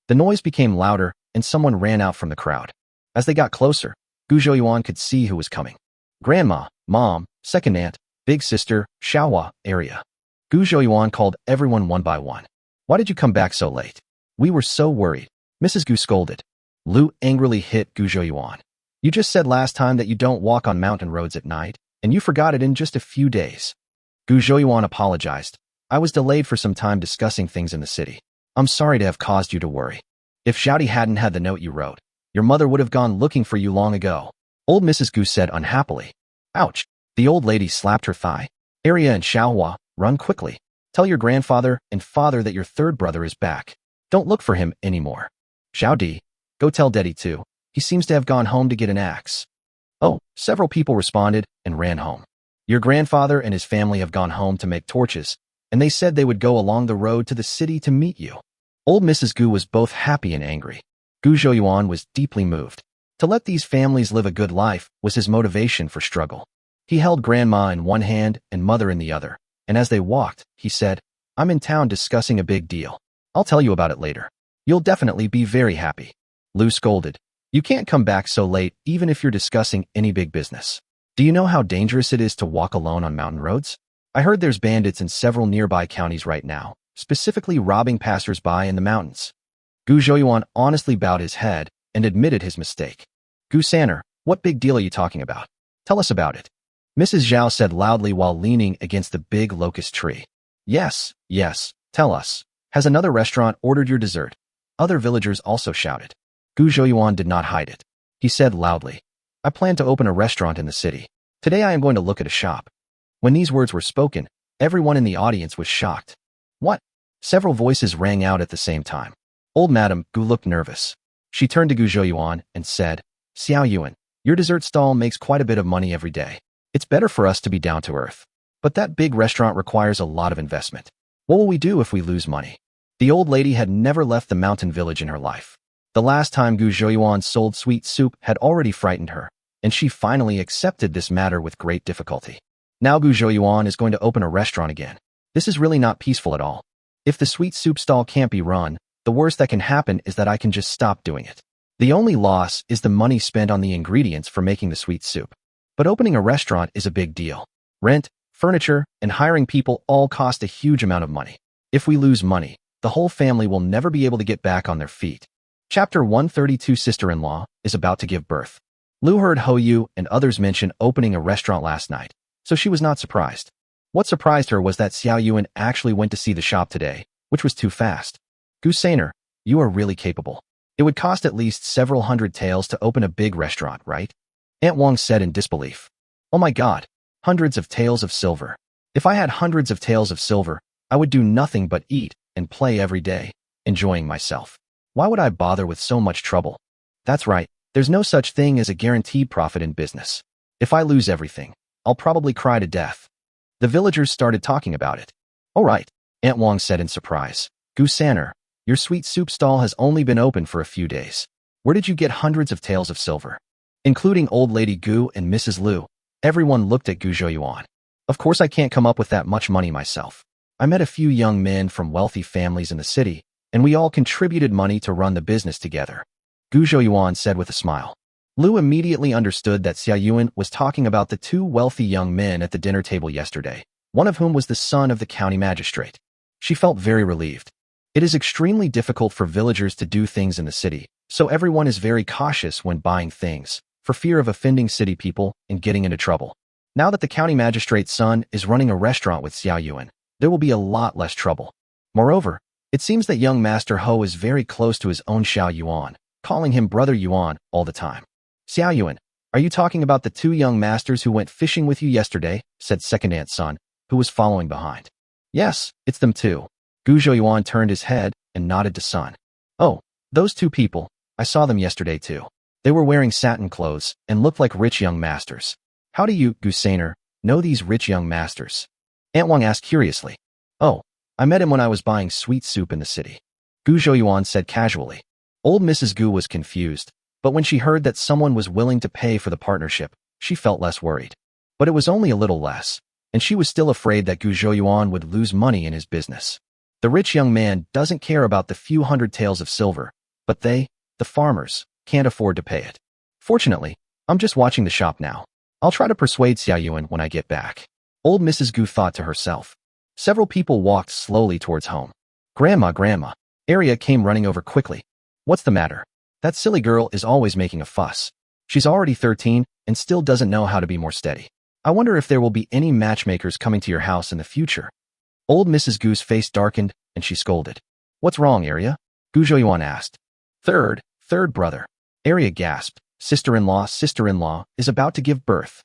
The noise became louder, and someone ran out from the crowd. As they got closer, Gu Zheyuan could see who was coming. Grandma, Mom, Second Aunt, Big Sister, Xiaohua, area. Gu Zheyuan called everyone one by one. Why did you come back so late? We were so worried. Mrs. Gu scolded. Lu angrily hit Gu Zheyuan. You just said last time that you don't walk on mountain roads at night, and you forgot it in just a few days. Gu Zheyuan apologized. I was delayed for some time discussing things in the city. I'm sorry to have caused you to worry. If Xiaodi hadn't had the note you wrote, your mother would have gone looking for you long ago. Old Mrs. Gu said unhappily. Ouch. The old lady slapped her thigh. Arya and Xiaohua, run quickly. Tell your grandfather and father that your third brother is back. Don't look for him anymore. Xiaodi, go tell Daddy too. He seems to have gone home to get an axe. Oh, several people responded and ran home. Your grandfather and his family have gone home to make torches, and they said they would go along the road to the city to meet you. Old Mrs. Gu was both happy and angry. Gu Zheyuan was deeply moved. To let these families live a good life was his motivation for struggle. He held Grandma in one hand and Mother in the other, and as they walked, he said, I'm in town discussing a big deal. I'll tell you about it later. You'll definitely be very happy. Lu scolded. You can't come back so late even if you're discussing any big business. Do you know how dangerous it is to walk alone on mountain roads? I heard there's bandits in several nearby counties right now, specifically robbing passers-by in the mountains. Gu Zheyuan honestly bowed his head and admitted his mistake. Gu Saner, what big deal are you talking about? Tell us about it. Mrs. Zhao said loudly while leaning against the big locust tree. Yes, tell us. Has another restaurant ordered your dessert? Other villagers also shouted. Gu Zheyuan did not hide it. He said loudly, I plan to open a restaurant in the city. Today I am going to look at a shop. When these words were spoken, everyone in the audience was shocked. What? Several voices rang out at the same time. Old Madame Gu looked nervous. She turned to Gu Zheyuan and said, Xiao Yuan, your dessert stall makes quite a bit of money every day. It's better for us to be down to earth. But that big restaurant requires a lot of investment. What will we do if we lose money? The old lady had never left the mountain village in her life. The last time Gu Zheyuan sold sweet soup had already frightened her, and she finally accepted this matter with great difficulty. Now Gu Zheyuan is going to open a restaurant again. This is really not peaceful at all. If the sweet soup stall can't be run, the worst that can happen is that I can just stop doing it. The only loss is the money spent on the ingredients for making the sweet soup. But opening a restaurant is a big deal. Rent, furniture, and hiring people all cost a huge amount of money. If we lose money, the whole family will never be able to get back on their feet. Chapter 132 Sister-in-law is about to give birth. Lu heard Hou and others mention opening a restaurant last night, so she was not surprised. What surprised her was that Xiao Yuan actually went to see the shop today, which was too fast. Gu Saner, you are really capable. It would cost at least several hundred taels to open a big restaurant, right? Aunt Wang said in disbelief. Oh my god, hundreds of taels of silver. If I had hundreds of taels of silver, I would do nothing but eat and play every day, enjoying myself. Why would I bother with so much trouble? That's right, there's no such thing as a guaranteed profit in business. If I lose everything, I'll probably cry to death. The villagers started talking about it. All right, Aunt Wang said in surprise. Gu Sanner, your sweet soup stall has only been open for a few days. Where did you get hundreds of taels of silver? Including old lady Gu and Mrs. Liu, everyone looked at Gu Zhouyuan. Of course I can't come up with that much money myself. I met a few young men from wealthy families in the city, and we all contributed money to run the business together. Gu Zhouyuan said with a smile. Liu immediately understood that Xia Yuan was talking about the two wealthy young men at the dinner table yesterday, one of whom was the son of the county magistrate. She felt very relieved. It is extremely difficult for villagers to do things in the city, so everyone is very cautious when buying things, for fear of offending city people and getting into trouble. Now that the county magistrate's son is running a restaurant with Xiao Yuan, there will be a lot less trouble. Moreover, it seems that young Master Ho is very close to his own Xiao Yuan, calling him Brother Yuan all the time. Xiao Yuan, are you talking about the two young masters who went fishing with you yesterday? Said second aunt's son, who was following behind. Yes, it's them too. Gu Zhouyuan turned his head and nodded to son. Oh, those two people, I saw them yesterday too. They were wearing satin clothes and looked like rich young masters. How do you, Gu Sanner, know these rich young masters? Aunt Wang asked curiously. Oh, I met him when I was buying sweet soup in the city. Gu Zhouyuan said casually. Old Mrs. Gu was confused, but when she heard that someone was willing to pay for the partnership, she felt less worried. But it was only a little less, and she was still afraid that Gu Zhouyuan would lose money in his business. The rich young man doesn't care about the few hundred taels of silver, but they, the farmers, can't afford to pay it. Fortunately, I'm just watching the shop now. I'll try to persuade Xiao Yuan when I get back. Old Mrs. Gu thought to herself. Several people walked slowly towards home. Grandma. Arya came running over quickly. What's the matter? That silly girl is always making a fuss. She's already 13 and still doesn't know how to be more steady. I wonder if there will be any matchmakers coming to your house in the future. Old Mrs. Gu's face darkened and she scolded. What's wrong, Arya? Gu Zhouyuan asked. Third brother. Arya gasped. Sister-in-law is about to give birth.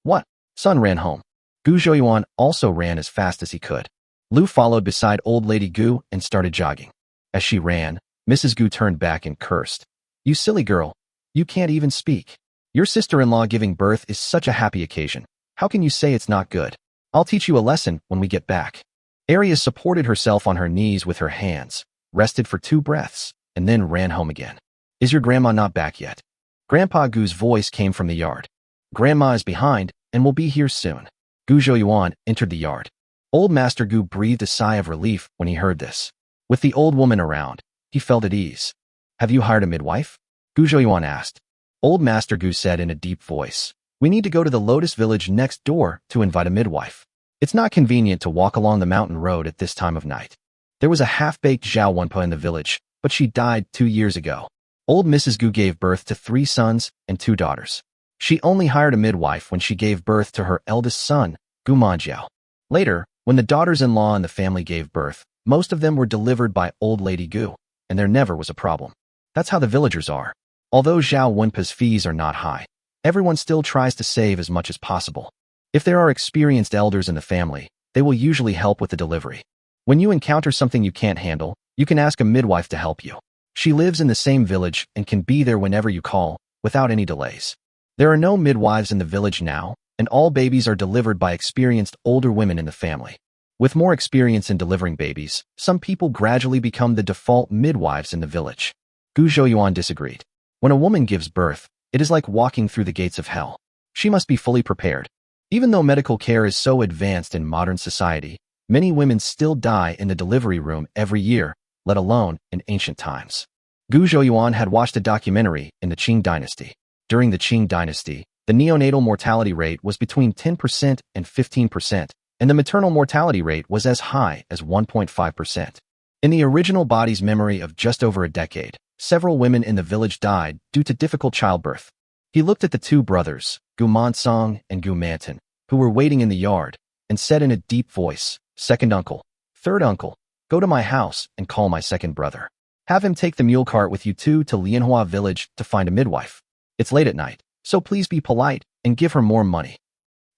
What? Son ran home. Gu Zhouyuan also ran as fast as he could. Liu followed beside old lady Gu and started jogging. As she ran, Mrs. Gu turned back and cursed. You silly girl. You can't even speak. Your sister-in-law giving birth is such a happy occasion. How can you say it's not good? I'll teach you a lesson when we get back. Arya supported herself on her knees with her hands, rested for 2 breaths, and then ran home again. Is your grandma not back yet? Grandpa Gu's voice came from the yard. Grandma is behind and will be here soon. Gu Zhouyuan entered the yard. Old Master Gu breathed a sigh of relief when he heard this. With the old woman around, he felt at ease. Have you hired a midwife? Gu Zhouyuan asked. Old Master Gu said in a deep voice. We need to go to the Lotus village next door to invite a midwife. It's not convenient to walk along the mountain road at this time of night. There was a half-baked Zhao Wenpa in the village, but she died 2 years ago. Old Mrs. Gu gave birth to 3 sons and 2 daughters. She only hired a midwife when she gave birth to her eldest son, Gu Manjiao. Later, when the daughters-in-law in the family gave birth, most of them were delivered by old lady Gu, and there never was a problem. That's how the villagers are. Although Zhao Wenpa's fees are not high, everyone still tries to save as much as possible. If there are experienced elders in the family, they will usually help with the delivery. When you encounter something you can't handle, you can ask a midwife to help you. She lives in the same village and can be there whenever you call, without any delays. There are no midwives in the village now, and all babies are delivered by experienced older women in the family. With more experience in delivering babies, some people gradually become the default midwives in the village. Gu Zhouyuan disagreed. When a woman gives birth, it is like walking through the gates of hell. She must be fully prepared. Even though medical care is so advanced in modern society, many women still die in the delivery room every year, let alone in ancient times. Gu Zhouyuan had watched a documentary in the Qing dynasty. During the Qing dynasty, the neonatal mortality rate was between 10% and 15%, and the maternal mortality rate was as high as 1.5%. In the original body's memory of just over a decade, several women in the village died due to difficult childbirth. He looked at the 2 brothers, Gu Mansong and Gu Manton, who were waiting in the yard, and said in a deep voice, Second uncle, third uncle, go to my house and call my second brother. Have him take the mule cart with you 2 to Lianhua village to find a midwife. It's late at night, so please be polite and give her more money.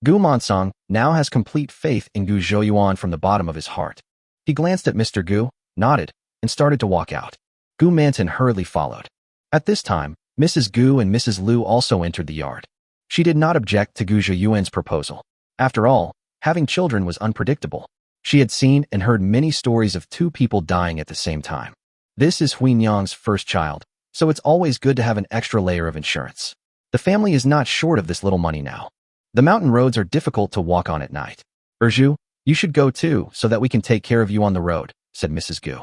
Gu Mansong now has complete faith in Gu Zhouyuan from the bottom of his heart. He glanced at Mr. Gu, nodded, and started to walk out. Gu Manton hurriedly followed. At this time, Mrs. Gu and Mrs. Liu also entered the yard. She did not object to Gu Zhiyuan's proposal. After all, having children was unpredictable. She had seen and heard many stories of two people dying at the same time. This is Huinyang's first child, so it's always good to have an extra layer of insurance. The family is not short of this little money now. The mountain roads are difficult to walk on at night. Erju, you should go too, so that we can take care of you on the road, said Mrs. Gu.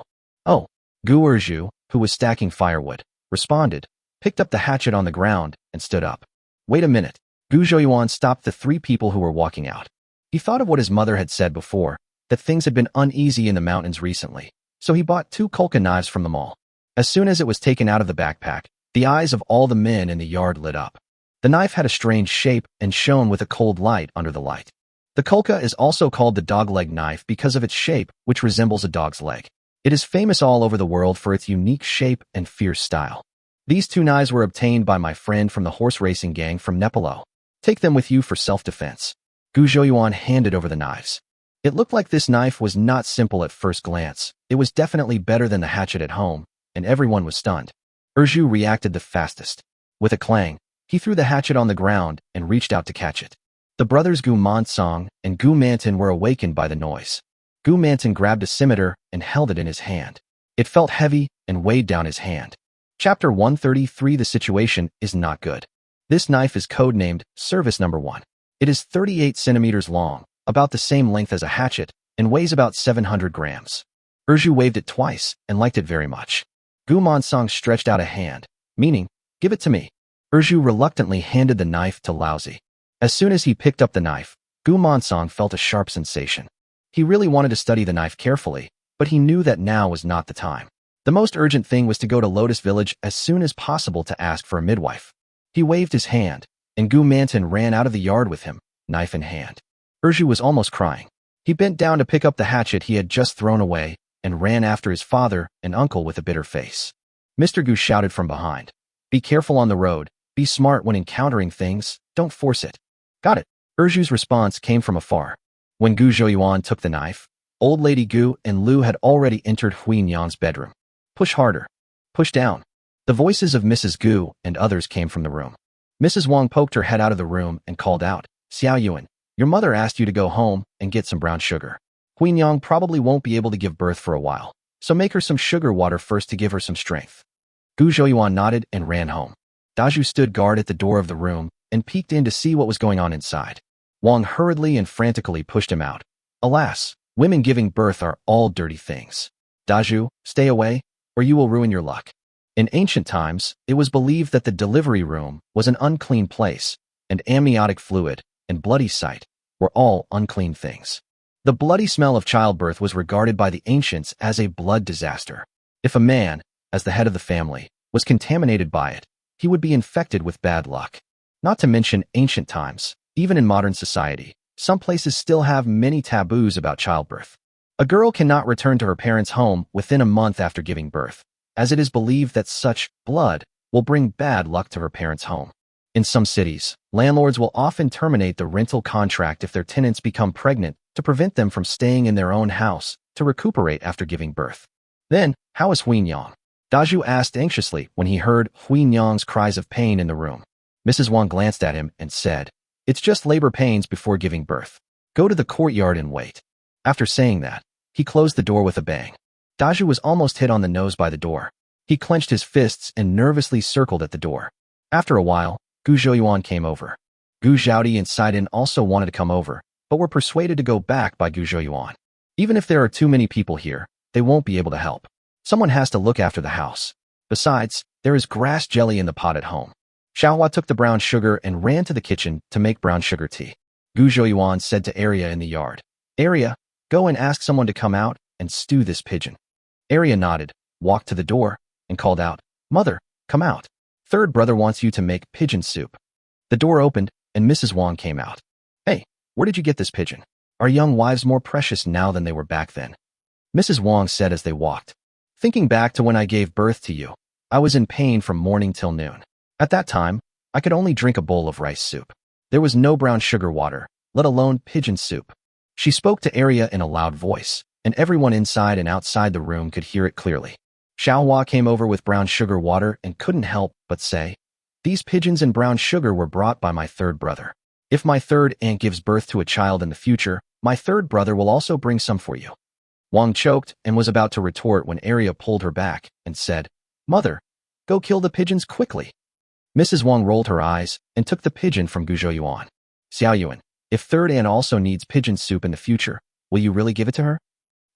Oh, Gu Erju, who was stacking firewood, responded, picked up the hatchet on the ground, and stood up. Wait a minute. Gu Zhoyuan stopped the three people who were walking out. He thought of what his mother had said before, that things had been uneasy in the mountains recently, so he bought 2 kolka knives from the mall. As soon as it was taken out of the backpack, the eyes of all the men in the yard lit up. The knife had a strange shape and shone with a cold light under the light. The kolka is also called the dog-leg knife because of its shape, which resembles a dog's leg. It is famous all over the world for its unique shape and fierce style. These 2 knives were obtained by my friend from the horse racing gang from Nepal. Take them with you for self-defense. Gu Zhoyuan handed over the knives. It looked like this knife was not simple at first glance. It was definitely better than the hatchet at home, and everyone was stunned. Erju reacted the fastest. With a clang, he threw the hatchet on the ground and reached out to catch it. The brothers Gu Mansong and Gu Manton were awakened by the noise. Gu Manton grabbed a scimitar and held it in his hand. It felt heavy and weighed down his hand. Chapter 133. The situation is not good. This knife is codenamed Service Number 1. It is 38 centimeters long, about the same length as a hatchet, and weighs about 700 grams. Erju waved it twice and liked it very much. Gu Mansong stretched out a hand, meaning, give it to me. Erju reluctantly handed the knife to Laozi. As soon as he picked up the knife, Gu Mansong felt a sharp sensation. He really wanted to study the knife carefully, but he knew that now was not the time. The most urgent thing was to go to Lotus Village as soon as possible to ask for a midwife. He waved his hand, and Gu Manton ran out of the yard with him, knife in hand. Erju was almost crying. He bent down to pick up the hatchet he had just thrown away and ran after his father and uncle with a bitter face. Mr. Gu shouted from behind. Be careful on the road. Be smart when encountering things. Don't force it. Got it. Erju's response came from afar. When Gu Zhoyuan took the knife, Old Lady Gu and Lu had already entered Huinyang's bedroom. Push harder. Push down. The voices of Mrs. Gu and others came from the room. Mrs. Wang poked her head out of the room and called out, Xiao Yuan, your mother asked you to go home and get some brown sugar. Huinyang probably won't be able to give birth for a while, so make her some sugar water first to give her some strength. Gu Zhoyuan nodded and ran home. Daju stood guard at the door of the room and peeked in to see what was going on inside. Wang hurriedly and frantically pushed him out. Alas, women giving birth are all dirty things. Daju, stay away, or you will ruin your luck. In ancient times, it was believed that the delivery room was an unclean place, and amniotic fluid and bloody sight were all unclean things. The bloody smell of childbirth was regarded by the ancients as a blood disaster. If a man, as the head of the family, was contaminated by it, he would be infected with bad luck. Not to mention ancient times, even in modern society, some places still have many taboos about childbirth. A girl cannot return to her parents' home within a month after giving birth, as it is believed that such blood will bring bad luck to her parents' home. In some cities, landlords will often terminate the rental contract if their tenants become pregnant to prevent them from staying in their own house to recuperate after giving birth. Then, how is Huinyang? Daju asked anxiously when he heard Huinyang's cries of pain in the room. Mrs. Wang glanced at him and said, It's just labor pains before giving birth. Go to the courtyard and wait. After saying that, he closed the door with a bang. Daju was almost hit on the nose by the door. He clenched his fists and nervously circled at the door. After a while, Gu Zhoyuan came over. Gu Zhaodi and Sidin also wanted to come over, but were persuaded to go back by Gu Zhoyuan. Even if there are too many people here, they won't be able to help. Someone has to look after the house. Besides, there is grass jelly in the pot at home. Xiaohua took the brown sugar and ran to the kitchen to make brown sugar tea. Gu Zhoyuan said to Arya in the yard, Arya, go and ask someone to come out and stew this pigeon. Arya nodded, walked to the door, and called out, Mother, come out. Third brother wants you to make pigeon soup. The door opened, and Mrs. Wang came out. Hey, where did you get this pigeon? Are young wives more precious now than they were back then? Mrs. Wang said as they walked. Thinking back to when I gave birth to you, I was in pain from morning till noon. At that time, I could only drink a bowl of rice soup. There was no brown sugar water, let alone pigeon soup. She spoke to Arya in a loud voice, and everyone inside and outside the room could hear it clearly. Xiaohua came over with brown sugar water and couldn't help but say, These pigeons and brown sugar were brought by my third brother. If my third aunt gives birth to a child in the future, my third brother will also bring some for you." Wang choked and was about to retort when Arya pulled her back and said, "Mother, go kill the pigeons quickly." Mrs. Wang rolled her eyes and took the pigeon from Guizhou Yuan. "Xiao Yuan, if third aunt also needs pigeon soup in the future, will you really give it to her?"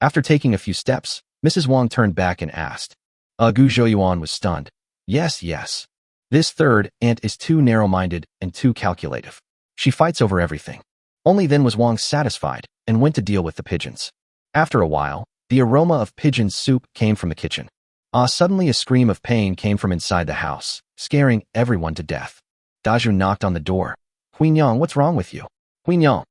After taking a few steps, Mrs. Wang turned back and asked. Guizhou Yuan was stunned. Yes, yes. This third aunt is too narrow-minded and too calculative. She fights over everything. Only then was Wang satisfied and went to deal with the pigeons. After a while, the aroma of pigeon soup came from the kitchen. Suddenly a scream of pain came from inside the house, scaring everyone to death. Daju knocked on the door. "Huinyang, what's wrong with you?" "Huinyang."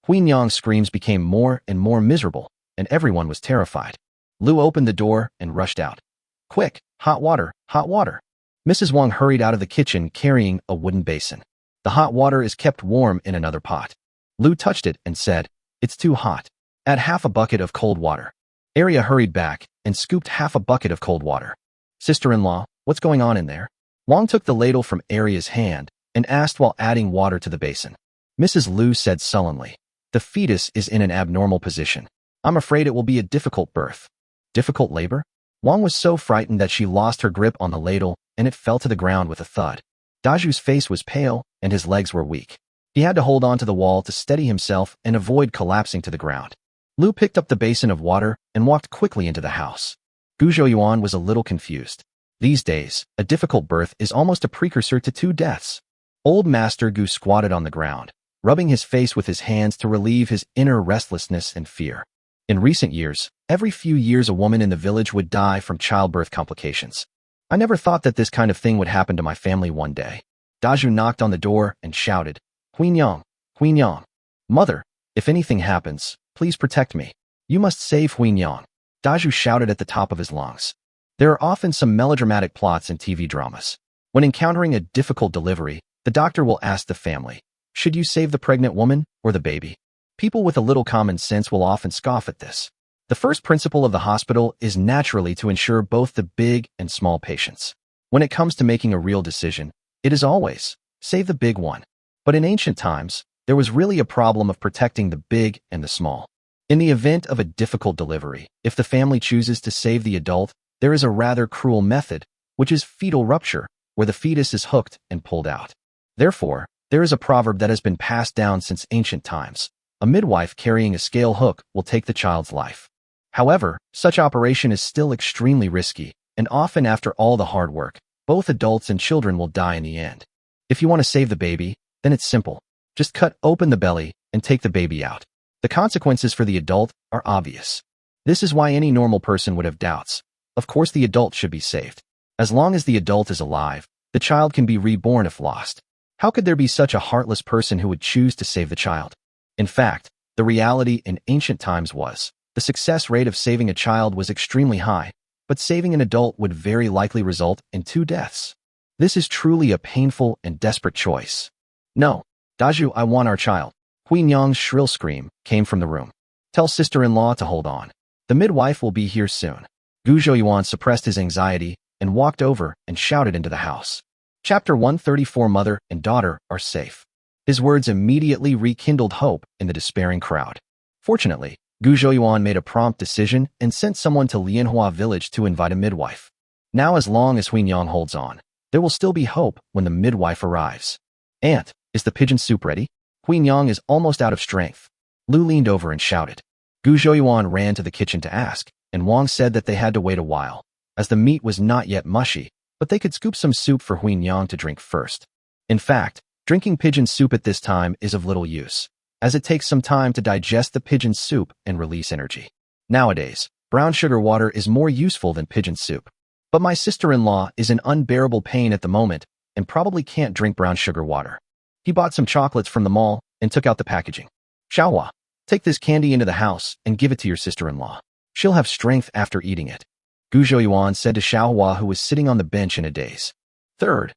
Huinyang's screams became more and more miserable, and everyone was terrified. Lu opened the door and rushed out. "Quick, hot water, hot water." Mrs. Wang hurried out of the kitchen carrying a wooden basin. "The hot water is kept warm in another pot." Lu touched it and said, "It's too hot. Add half a bucket of cold water." Arya hurried back and scooped half a bucket of cold water. "Sister-in-law, what's going on in there?" Wang took the ladle from Arya's hand and asked while adding water to the basin. Mrs. Lu said sullenly, "The fetus is in an abnormal position. I'm afraid it will be a difficult birth." "Difficult labor?" Wang was so frightened that she lost her grip on the ladle and it fell to the ground with a thud. Daju's face was pale and his legs were weak. He had to hold on to the wall to steady himself and avoid collapsing to the ground. Lu picked up the basin of water and walked quickly into the house. Guizhou Yuan was a little confused. These days, a difficult birth is almost a precursor to 2 deaths. Old Master Gu squatted on the ground, rubbing his face with his hands to relieve his inner restlessness and fear. In recent years, every few years a woman in the village would die from childbirth complications. "I never thought that this kind of thing would happen to my family one day." Daju knocked on the door and shouted, "Huinyang, Huinyang. Mother, if anything happens, please protect me. You must save Huinyang." Daju shouted at the top of his lungs. There are often some melodramatic plots in TV dramas. When encountering a difficult delivery, the doctor will ask the family, "Should you save the pregnant woman or the baby?" People with a little common sense will often scoff at this. The first principle of the hospital is naturally to ensure both the big and small patients. When it comes to making a real decision, it is always, save the big one. But in ancient times, there was really a problem of protecting the big and the small. In the event of a difficult delivery, if the family chooses to save the adult, there is a rather cruel method, which is fetal rupture, where the fetus is hooked and pulled out. Therefore, there is a proverb that has been passed down since ancient times. A midwife carrying a scale hook will take the child's life. However, such operation is still extremely risky, and often after all the hard work, both adults and children will die in the end. If you want to save the baby, then it's simple. Just cut open the belly and take the baby out. The consequences for the adult are obvious. This is why any normal person would have doubts. Of course the adult should be saved. As long as the adult is alive, the child can be reborn if lost. How could there be such a heartless person who would choose to save the child? In fact, the reality in ancient times was, the success rate of saving a child was extremely high, but saving an adult would very likely result in 2 deaths. This is truly a painful and desperate choice. "No, Daju, I want our child." Huinyang's shrill scream came from the room. "Tell sister-in-law to hold on. The midwife will be here soon." Guizhou Yuan suppressed his anxiety and walked over and shouted into the house. Chapter 134. Mother and daughter are safe. His words immediately rekindled hope in the despairing crowd. Fortunately, Guizhou Yuan made a prompt decision and sent someone to Lianhua village to invite a midwife. Now as long as Huinyang holds on, there will still be hope when the midwife arrives. "Aunt, is the pigeon soup ready?" Huinyang is almost out of strength. Lu leaned over and shouted. Guizhou Yuan ran to the kitchen to ask, and Wang said that they had to wait a while, as the meat was not yet mushy, but they could scoop some soup for Huinyang to drink first. In fact, drinking pigeon soup at this time is of little use, as it takes some time to digest the pigeon soup and release energy. Nowadays, brown sugar water is more useful than pigeon soup. But my sister-in-law is in unbearable pain at the moment and probably can't drink brown sugar water. He bought some chocolates from the mall and took out the packaging. "Xiaohua, take this candy into the house and give it to your sister-in-law. She'll have strength after eating it." Guizhou Yuan said to Xiaohua, who was sitting on the bench in a daze. Third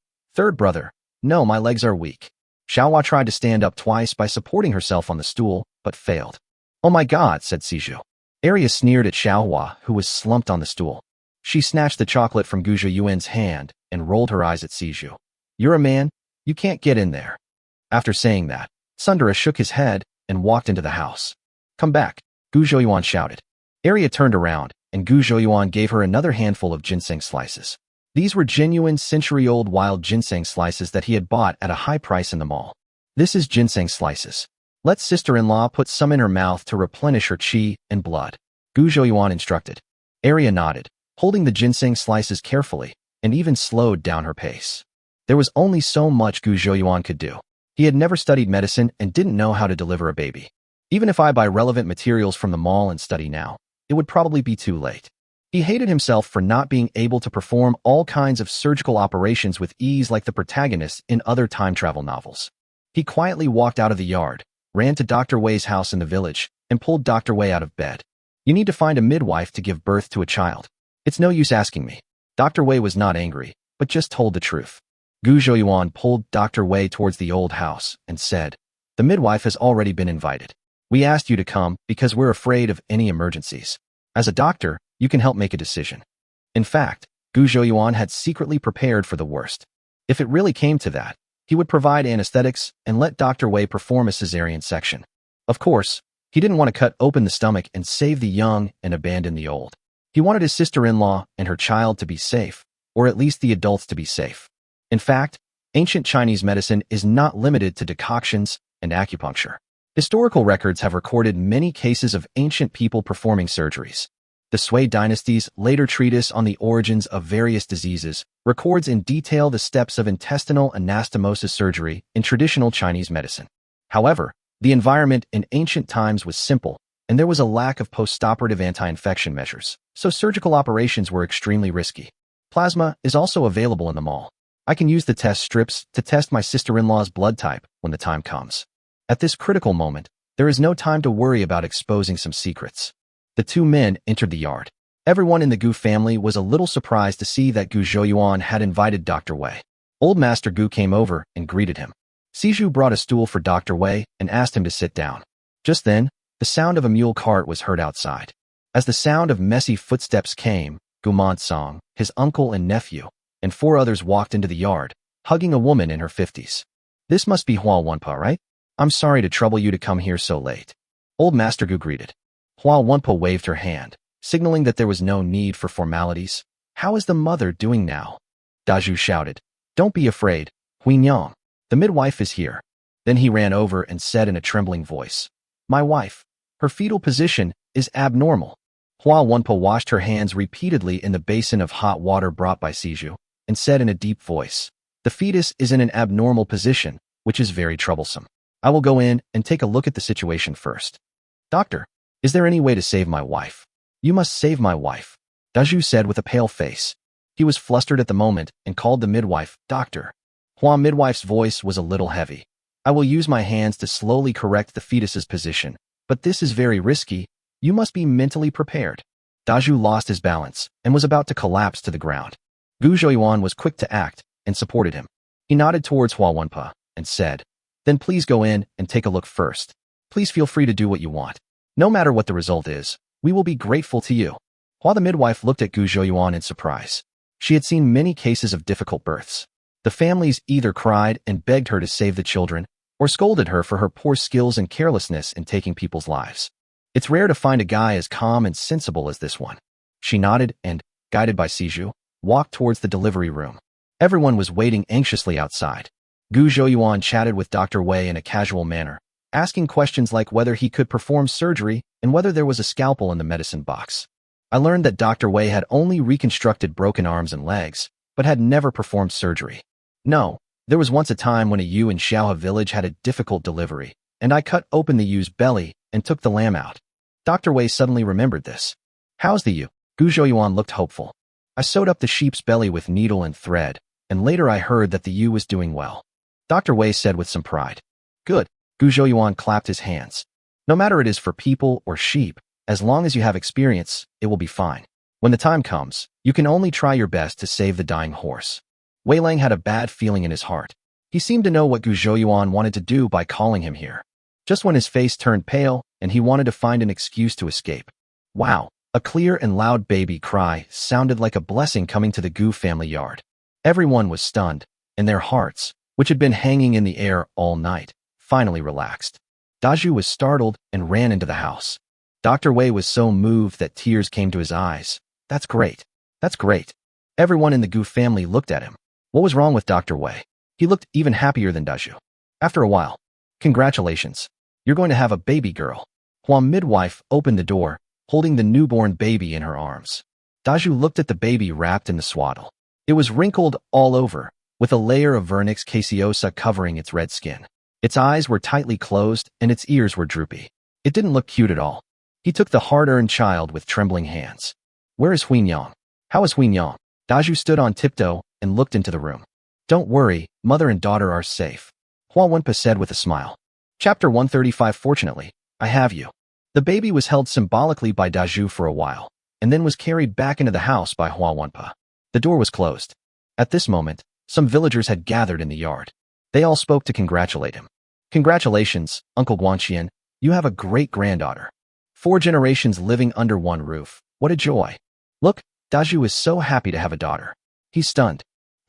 brother, no, my legs are weak." Xiaohua tried to stand up twice by supporting herself on the stool, but failed. "Oh my God," said Siju. Arya sneered at Xiaohua, who was slumped on the stool. She snatched the chocolate from Guizhou Yuan's hand and rolled her eyes at Siju. You're a man, you can't get in there. After saying that, Sundara shook his head and walked into the house. Come back, Gu Zhouyuan shouted. Arya turned around, and Gu Zhouyuan gave her another handful of ginseng slices. These were genuine century-old wild ginseng slices that he had bought at a high price in the mall. This is ginseng slices. Let sister-in-law put some in her mouth to replenish her qi and blood, Gu Zhouyuan instructed. Arya nodded, holding the ginseng slices carefully, and even slowed down her pace. There was only so much Gu Zhouyuan could do. He had never studied medicine and didn't know how to deliver a baby. Even if I buy relevant materials from the mall and study now, it would probably be too late. He hated himself for not being able to perform all kinds of surgical operations with ease like the protagonists in other time travel novels. He quietly walked out of the yard, ran to Dr. Wei's house in the village, and pulled Dr. Wei out of bed. You need to find a midwife to give birth to a child. It's no use asking me. Dr. Wei was not angry, but just told the truth. Gu Zhouyuan pulled Dr. Wei towards the old house and said, The midwife has already been invited. We asked you to come because we're afraid of any emergencies. As a doctor, you can help make a decision. In fact, Gu Zhouyuan had secretly prepared for the worst. If it really came to that, he would provide anesthetics and let Dr. Wei perform a cesarean section. Of course, he didn't want to cut open the stomach and save the young and abandon the old. He wanted his sister-in-law and her child to be safe, or at least the adults to be safe. In fact, ancient Chinese medicine is not limited to decoctions and acupuncture. Historical records have recorded many cases of ancient people performing surgeries. The Sui dynasty's later treatise on the origins of various diseases records in detail the steps of intestinal anastomosis surgery in traditional Chinese medicine. However, the environment in ancient times was simple, and there was a lack of postoperative anti-infection measures, so surgical operations were extremely risky. Plasma is also available in the mall. I can use the test strips to test my sister-in-law's blood type when the time comes. At this critical moment, there is no time to worry about exposing some secrets. The two men entered the yard. Everyone in the Gu family was a little surprised to see that Gu Zhouyuan had invited Dr. Wei. Old Master Gu came over and greeted him. Siju brought a stool for Dr. Wei and asked him to sit down. Just then, the sound of a mule cart was heard outside. As the sound of messy footsteps came, Gu Monsong, his uncle and nephew, and 4 others walked into the yard, hugging a woman in her 50s. This must be Hua Wenpa, right? I'm sorry to trouble you to come here so late. Old Master Gu greeted. Hua Wenpa waved her hand, signaling that there was no need for formalities. How is the mother doing now? Dazhu shouted. Don't be afraid, Huinyang. The midwife is here. Then he ran over and said in a trembling voice, My wife. Her fetal position is abnormal. Hua Wenpa washed her hands repeatedly in the basin of hot water brought by Siju, and said in a deep voice, The fetus is in an abnormal position, which is very troublesome. I will go in and take a look at the situation first. Doctor, is there any way to save my wife? You must save my wife, Dazhu said with a pale face. He was flustered at the moment and called the midwife, Doctor. Hua midwife's voice was a little heavy. I will use my hands to slowly correct the fetus's position, but this is very risky. You must be mentally prepared. Dazhu lost his balance and was about to collapse to the ground. Gu Zhouyuan was quick to act and supported him. He nodded towards Hua Wenpa and said, Then please go in and take a look first. Please feel free to do what you want. No matter what the result is, we will be grateful to you. Hua the midwife looked at Gu Zhouyuan in surprise. She had seen many cases of difficult births. The families either cried and begged her to save the children, or scolded her for her poor skills and carelessness in taking people's lives. It's rare to find a guy as calm and sensible as this one. She nodded and, guided by Siju, walked towards the delivery room. Everyone was waiting anxiously outside. Gu Zhouyuan chatted with Dr. Wei in a casual manner, asking questions like whether he could perform surgery and whether there was a scalpel in the medicine box. I learned that Dr. Wei had only reconstructed broken arms and legs, but had never performed surgery. No, there was once a time when a ewe in Xiaohe village had a difficult delivery, and I cut open the ewe's belly and took the lamb out. Dr. Wei suddenly remembered this. How's the ewe? Gu Zhouyuan looked hopeful. I sewed up the sheep's belly with needle and thread, and later I heard that the ewe was doing well. Dr. Wei said with some pride. Good. Gu Zhouyuan clapped his hands. No matter it is for people or sheep, as long as you have experience, it will be fine. When the time comes, you can only try your best to save the dying horse. Wei Lang had a bad feeling in his heart. He seemed to know what Gu Zhouyuan wanted to do by calling him here. Just when his face turned pale and he wanted to find an excuse to escape. Wow, a clear and loud baby cry sounded like a blessing coming to the Gu family yard. Everyone was stunned, and their hearts, which had been hanging in the air all night, finally relaxed. Daju was startled and ran into the house. Dr. Wei was so moved that tears came to his eyes. That's great. That's great. Everyone in the Gu family looked at him. What was wrong with Dr. Wei? He looked even happier than Daju. After a while, congratulations. You're going to have a baby girl. Huang midwife opened the door, holding the newborn baby in her arms. Daju looked at the baby wrapped in the swaddle. It was wrinkled all over, with a layer of vernix caseosa covering its red skin. Its eyes were tightly closed and its ears were droopy. It didn't look cute at all. He took the hard-earned child with trembling hands. Where is Huinyang? How is Huinyang? Daju stood on tiptoe and looked into the room. Don't worry, mother and daughter are safe, Hua Wenpa said with a smile. Chapter 135. Fortunately, I have you. The baby was held symbolically by Daju for a while, and then was carried back into the house by Hua Wenpa. The door was closed. At this moment, some villagers had gathered in the yard. They all spoke to congratulate him. Congratulations, Uncle Guanxian, you have a great-granddaughter. 4 generations living under one roof. What a joy. Look, Daju is so happy to have a daughter. He's stunned.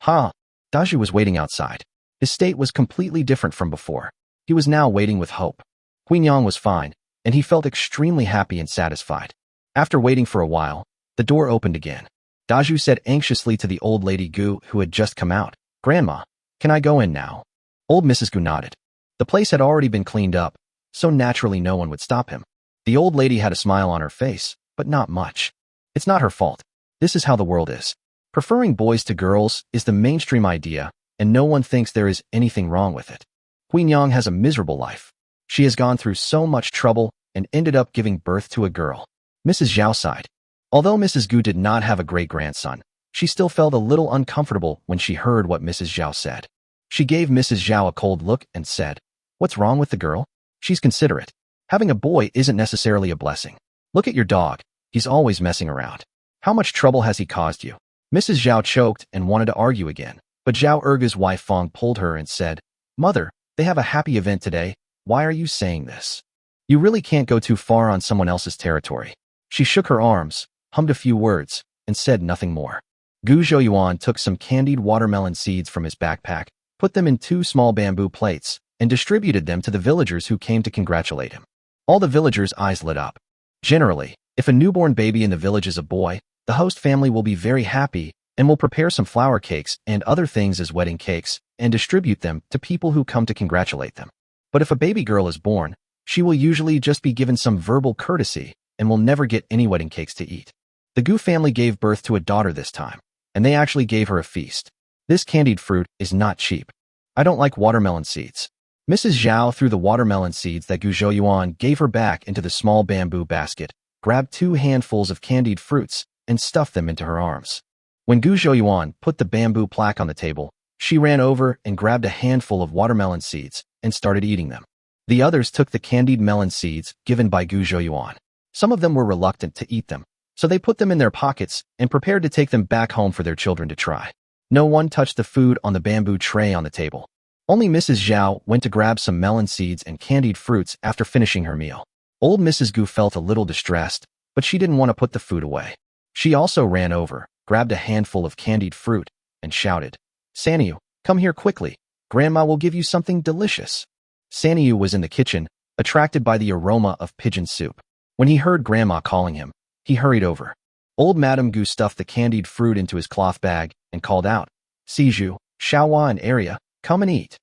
Daju was waiting outside. His state was completely different from before. He was now waiting with hope. Huinyang was fine, and he felt extremely happy and satisfied. After waiting for a while, the door opened again. Daju said anxiously to the old lady Gu who had just come out, Grandma, can I go in now? Old Mrs. Gu nodded. The place had already been cleaned up, so naturally no one would stop him. The old lady had a smile on her face, but not much. It's not her fault. This is how the world is. Preferring boys to girls is the mainstream idea, and no one thinks there is anything wrong with it. Huinyang has a miserable life. She has gone through so much trouble and ended up giving birth to a girl. Mrs. Zhao sighed. Although Mrs. Gu did not have a great-grandson, she still felt a little uncomfortable when she heard what Mrs. Zhao said. She gave Mrs. Zhao a cold look and said, What's wrong with the girl? She's considerate. Having a boy isn't necessarily a blessing. Look at your dog. He's always messing around. How much trouble has he caused you? Mrs. Zhao choked and wanted to argue again, but Zhao Erga's wife Fong pulled her and said, Mother, they have a happy event today. Why are you saying this? You really can't go too far on someone else's territory. She shook her arms, hummed a few words, and said nothing more. Gu Zhouyuan took some candied watermelon seeds from his backpack, put them in 2 small bamboo plates, and distributed them to the villagers who came to congratulate him. All the villagers' eyes lit up. Generally, if a newborn baby in the village is a boy, the host family will be very happy and will prepare some flour cakes and other things as wedding cakes and distribute them to people who come to congratulate them. But if a baby girl is born, she will usually just be given some verbal courtesy and will never get any wedding cakes to eat. The Gu family gave birth to a daughter this time, and they actually gave her a feast. This candied fruit is not cheap. I don't like watermelon seeds. Mrs. Zhao threw the watermelon seeds that Gu Zhouyuan gave her back into the small bamboo basket, grabbed 2 handfuls of candied fruits, and stuffed them into her arms. When Gu Zhouyuan put the bamboo plaque on the table, she ran over and grabbed a handful of watermelon seeds and started eating them. The others took the candied melon seeds given by Gu Zhouyuan. Some of them were reluctant to eat them, so they put them in their pockets and prepared to take them back home for their children to try. No one touched the food on the bamboo tray on the table. Only Mrs. Zhao went to grab some melon seeds and candied fruits after finishing her meal. Old Mrs. Gu felt a little distressed, but she didn't want to put the food away. She also ran over, grabbed a handful of candied fruit, and shouted, Sanyu, come here quickly. Grandma will give you something delicious. Sanyu was in the kitchen, attracted by the aroma of pigeon soup. When he heard Grandma calling him, he hurried over. Old Madame Gu stuffed the candied fruit into his cloth bag and called out, Siju, Shaohua and Arya, come and eat.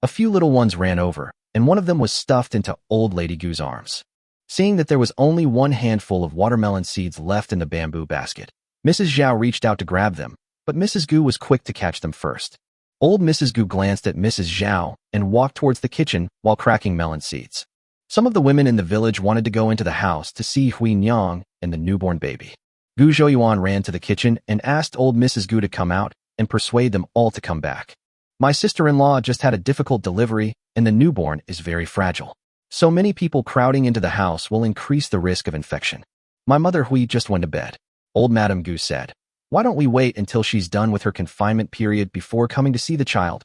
A few little ones ran over, and one of them was stuffed into Old Lady Gu's arms. Seeing that there was only 1 handful of watermelon seeds left in the bamboo basket, Mrs. Zhao reached out to grab them, but Mrs. Gu was quick to catch them first. Old Mrs. Gu glanced at Mrs. Zhao and walked towards the kitchen while cracking melon seeds. Some of the women in the village wanted to go into the house to see Huinyang and the newborn baby. Gu Zhouyuan ran to the kitchen and asked old Mrs. Gu to come out and persuade them all to come back. My sister-in-law just had a difficult delivery and the newborn is very fragile. So many people crowding into the house will increase the risk of infection. My mother Hui just went to bed. Old Madame Gu said, Why don't we wait until she's done with her confinement period before coming to see the child?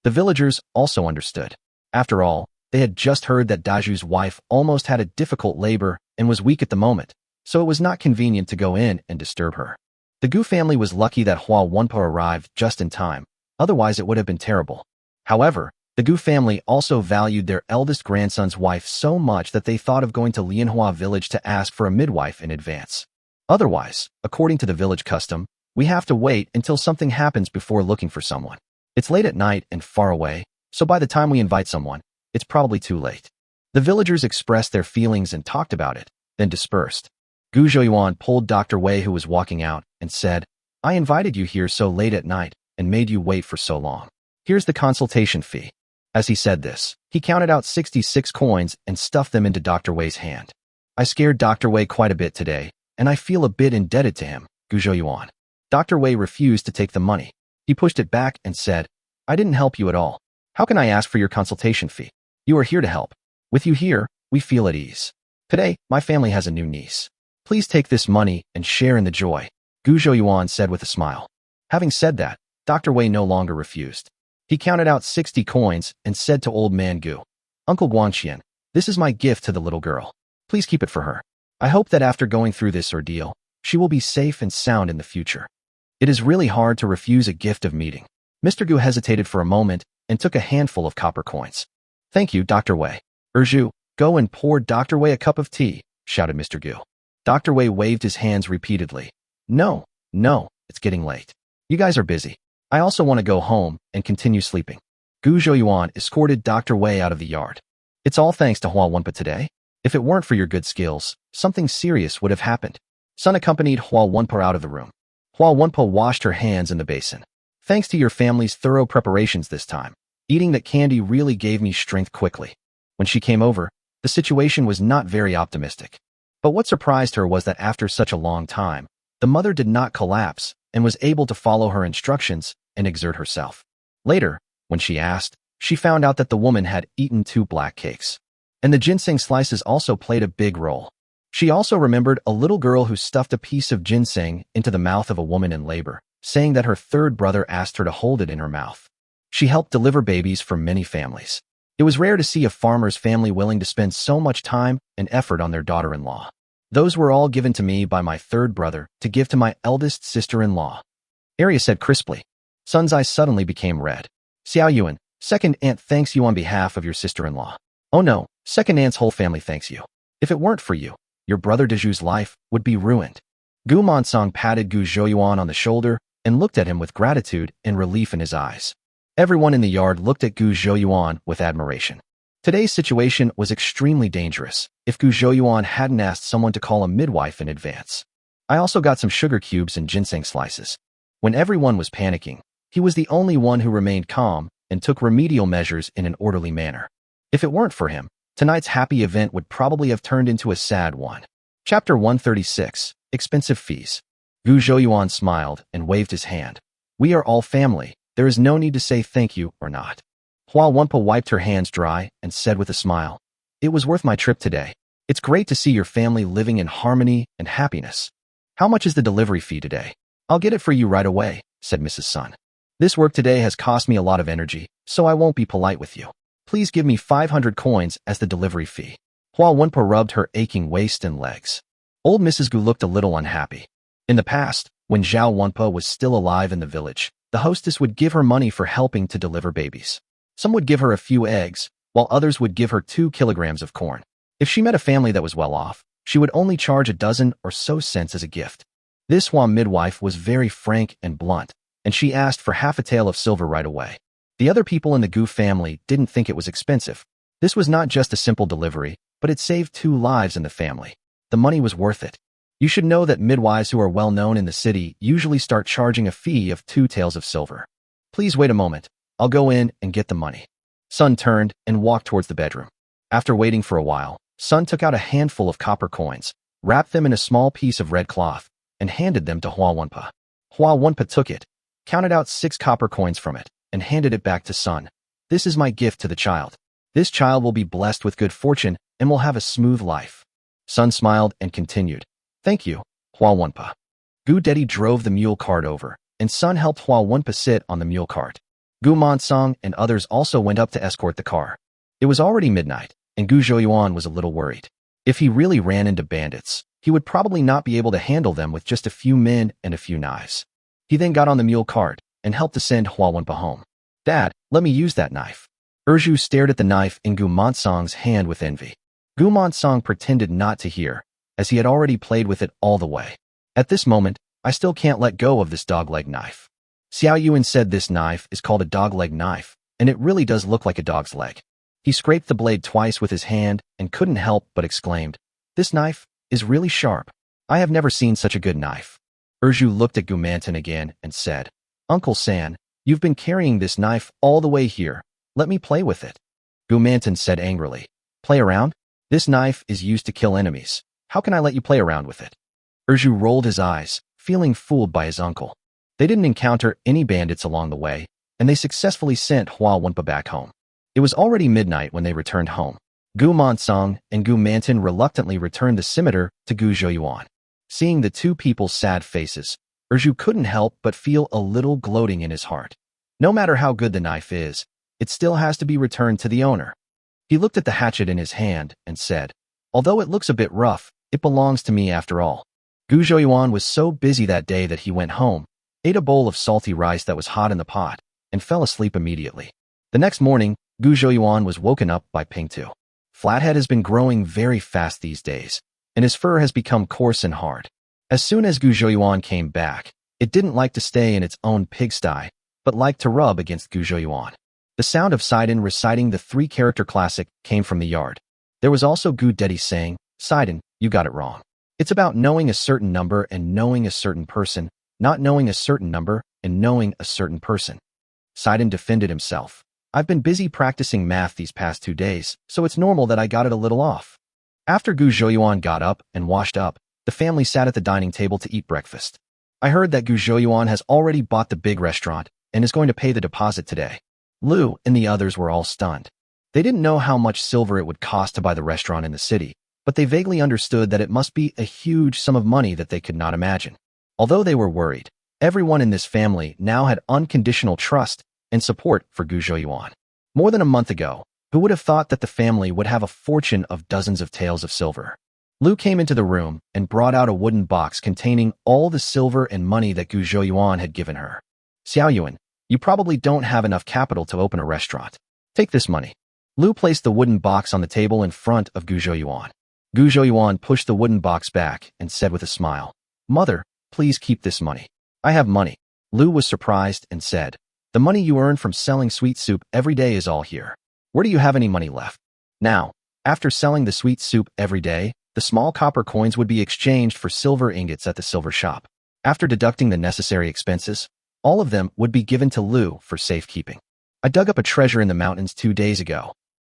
The villagers also understood. After all, they had just heard that Daju's wife almost had a difficult labor and was weak at the moment, so it was not convenient to go in and disturb her. The Gu family was lucky that Hua Wunpa arrived just in time, otherwise it would have been terrible. However, the Gu family also valued their eldest grandson's wife so much that they thought of going to Lianhua village to ask for a midwife in advance. Otherwise, according to the village custom, we have to wait until something happens before looking for someone. It's late at night and far away, so by the time we invite someone, it's probably too late. The villagers expressed their feelings and talked about it, then dispersed. Gu Zhouyuan pulled Dr. Wei, who was walking out, and said, "I invited you here so late at night and made you wait for so long. Here's the consultation fee." As he said this, he counted out 66 coins and stuffed them into Dr. Wei's hand. "I scared Dr. Wei quite a bit today, and I feel a bit indebted to him, Gu Zhouyuan." Dr. Wei refused to take the money. He pushed it back and said, "I didn't help you at all. How can I ask for your consultation fee? You are here to help. With you here, we feel at ease. Today, my family has a new niece. Please take this money and share in the joy," Gu Zhouyuan said with a smile. Having said that, Dr. Wei no longer refused. He counted out 60 coins and said to Old Man Gu, "Uncle Guanxian, this is my gift to the little girl. Please keep it for her. I hope that after going through this ordeal, she will be safe and sound in the future." It is really hard to refuse a gift of meeting. Mr. Gu hesitated for a moment and took a handful of copper coins. "Thank you, Dr. Wei." "Erju, go and pour Dr. Wei a cup of tea," shouted Mr. Gu. Dr. Wei waved his hands repeatedly. No, it's getting late. You guys are busy. I also want to go home and continue sleeping." Gu Zhouyuan escorted Dr. Wei out of the yard. "It's all thanks to Hua Wunpa today. If it weren't for your good skills, something serious would have happened." Sun accompanied Hua Wunpa out of the room. Hua Wunpa washed her hands in the basin. "Thanks to your family's thorough preparations this time, eating that candy really gave me strength quickly." When she came over, the situation was not very optimistic. But what surprised her was that after such a long time, the mother did not collapse and was able to follow her instructions and exert herself. Later, when she asked, she found out that the woman had eaten 2 black cakes. And the ginseng slices also played a big role. She also remembered a little girl who stuffed a piece of ginseng into the mouth of a woman in labor, saying that her third brother asked her to hold it in her mouth. She helped deliver babies for many families. It was rare to see a farmer's family willing to spend so much time and effort on their daughter-in-law. "Those were all given to me by my third brother to give to my eldest sister-in-law," Arya said crisply. Sun's eyes suddenly became red. "Xiao Yuan, second aunt thanks you on behalf of your sister-in-law." "Oh no, second aunt's whole family thanks you. If it weren't for you, your brother Deju's life would be ruined." Gu Mansong patted Gu Zhouyuan on the shoulder and looked at him with gratitude and relief in his eyes. Everyone in the yard looked at Gu Zhouyuan with admiration. Today's situation was extremely dangerous if Gu Zhouyuan hadn't asked someone to call a midwife in advance. "I also got some sugar cubes and ginseng slices." When everyone was panicking, he was the only one who remained calm and took remedial measures in an orderly manner. If it weren't for him, tonight's happy event would probably have turned into a sad one. Chapter 136, Expensive Fees. Gu Zhouyuan smiled and waved his hand. "We are all family. There is no need to say thank you or not." Hua Wunpa wiped her hands dry and said with a smile, "It was worth my trip today. It's great to see your family living in harmony and happiness." "How much is the delivery fee today?" "I'll get it for you right away," said Mrs. Sun. "This work today has cost me a lot of energy, so I won't be polite with you. Please give me 500 coins as the delivery fee." Hua Wunpa rubbed her aching waist and legs. Old Mrs. Gu looked a little unhappy. In the past, when Zhao Wunpa was still alive in the village, the hostess would give her money for helping to deliver babies. Some would give her a few eggs, while others would give her 2 kilograms of corn. If she met a family that was well off, she would only charge a dozen or so cents as a gift. This Hua midwife was very frank and blunt, and she asked for half a tael of silver right away. The other people in the Gu family didn't think it was expensive. This was not just a simple delivery, but it saved 2 lives in the family. The money was worth it. You should know that midwives who are well known in the city usually start charging a fee of 2 taels of silver. "Please wait a moment. I'll go in and get the money." Sun turned and walked towards the bedroom. After waiting for a while, Sun took out a handful of copper coins, wrapped them in a small piece of red cloth, and handed them to Hua Wunpa. Hua Wunpa took it, counted out 6 copper coins from it, and handed it back to Sun. "This is my gift to the child. This child will be blessed with good fortune and will have a smooth life." Sun smiled and continued, "Thank you, Hua Wunpa." Gu Dedi drove the mule cart over, and Sun helped Hua Wunpa sit on the mule cart. Gu Mansong and others also went up to escort the car. It was already midnight, and Gu Zhouyuan was a little worried. If he really ran into bandits, he would probably not be able to handle them with just a few men and a few knives. He then got on the mule cart and helped to send Hua Wenpa home. Dad, let me use that knife. Erju stared at the knife in Gu Monsong's hand with envy. Gu Monsong pretended not to hear, as he had already played with it all the way. At this moment, I still can't let go of this dog-leg knife. Xiao Yuan said this knife is called a dog-leg knife, and it really does look like a dog's leg. He scraped the blade twice with his hand and couldn't help but exclaimed, "This knife is really sharp. I have never seen such a good knife." Erju looked at Gu Manton again and said, "Uncle San, you've been carrying this knife all the way here. Let me play with it." Gu Manton said angrily, "Play around? This knife is used to kill enemies. How can I let you play around with it?" Erju rolled his eyes, feeling fooled by his uncle. They didn't encounter any bandits along the way, and they successfully sent Hua Wenpa back home. It was already midnight when they returned home. Gu Monsong and Gu Manton reluctantly returned the scimitar to Gu Zhouyuan. Seeing the two people's sad faces, Erju couldn't help but feel a little gloating in his heart. No matter how good the knife is, it still has to be returned to the owner. He looked at the hatchet in his hand and said, "Although it looks a bit rough, it belongs to me after all." Gu Zhouyuan was so busy that day that he went home, ate a bowl of salty rice that was hot in the pot, and fell asleep immediately. The next morning, Gu Zhouyuan was woken up by Pingtu. Flathead has been growing very fast these days, and his fur has become coarse and hard. As soon as Gu Zhouyuan came back, it didn't like to stay in its own pigsty, but liked to rub against Gu Zhouyuan. The sound of Sidon reciting the three-character classic came from the yard. There was also Gu Dedi saying, "Sidon, you got it wrong. It's about knowing a certain number and knowing a certain person, not knowing a certain number and knowing a certain person." Sidon defended himself. "I've been busy practicing math these past 2 days, so it's normal that I got it a little off." After Gu Zhouyuan got up and washed up, the family sat at the dining table to eat breakfast. "I heard that Gu Zhouyuan has already bought the big restaurant and is going to pay the deposit today." Lu and the others were all stunned. They didn't know how much silver it would cost to buy the restaurant in the city, but they vaguely understood that it must be a huge sum of money that they could not imagine. Although they were worried, everyone in this family now had unconditional trust and support for Gu Zhouyuan. More than a month ago, who would have thought that the family would have a fortune of dozens of taels of silver? Lu came into the room and brought out a wooden box containing all the silver and money that Gu Zhouyuan had given her. "Xiao Yuan, you probably don't have enough capital to open a restaurant. Take this money." Lu placed the wooden box on the table in front of Gu Zhouyuan. Gu Zhouyuan pushed the wooden box back and said with a smile, "Mother, please keep this money. I have money." Lu was surprised and said, "The money you earn from selling sweet soup every day is all here. Where do you have any money left?" Now, after selling the sweet soup every day, the small copper coins would be exchanged for silver ingots at the silver shop. After deducting the necessary expenses, all of them would be given to Lu for safekeeping. "I dug up a treasure in the mountains 2 days ago,"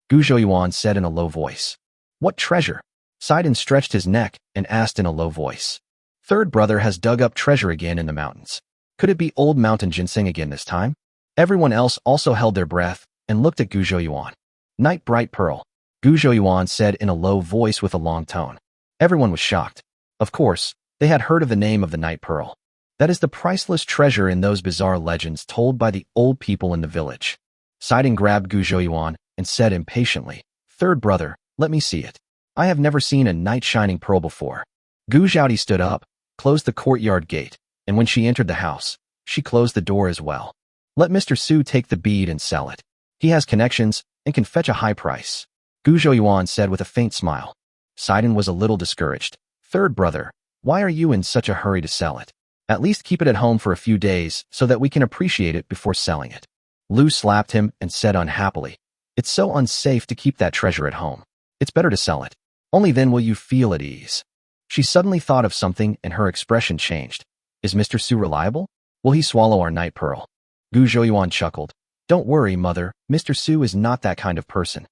Gu Zhouyuan said in a low voice. "What treasure?" Sidon stretched his neck and asked in a low voice. "Third brother has dug up treasure again in the mountains. Could it be old mountain ginseng again this time?" Everyone else also held their breath and looked at Gu Zhouyuan. "Night bright pearl," Gu Zhouyuan said in a low voice with a long tone. Everyone was shocked. Of course, they had heard of the name of the night pearl. That is the priceless treasure in those bizarre legends told by the old people in the village. Sidon grabbed Gu Zhouyuan and said impatiently, "Third brother, let me see it. I have never seen a night shining pearl before." Gu Zhaodi stood up, closed the courtyard gate, and when she entered the house, she closed the door as well. "Let Mr. Su take the bead and sell it. He has connections and can fetch a high price," Gu Zhouyuan said with a faint smile. Sidon was a little discouraged. "Third brother, why are you in such a hurry to sell it? At least keep it at home for a few days so that we can appreciate it before selling it." Lu slapped him and said unhappily, "It's so unsafe to keep that treasure at home. It's better to sell it. Only then will you feel at ease." She suddenly thought of something and her expression changed. "Is Mr. Su reliable? Will he swallow our night pearl?" Gu Zhouyuan chuckled. "Don't worry, mother, Mr. Su is not that kind of person."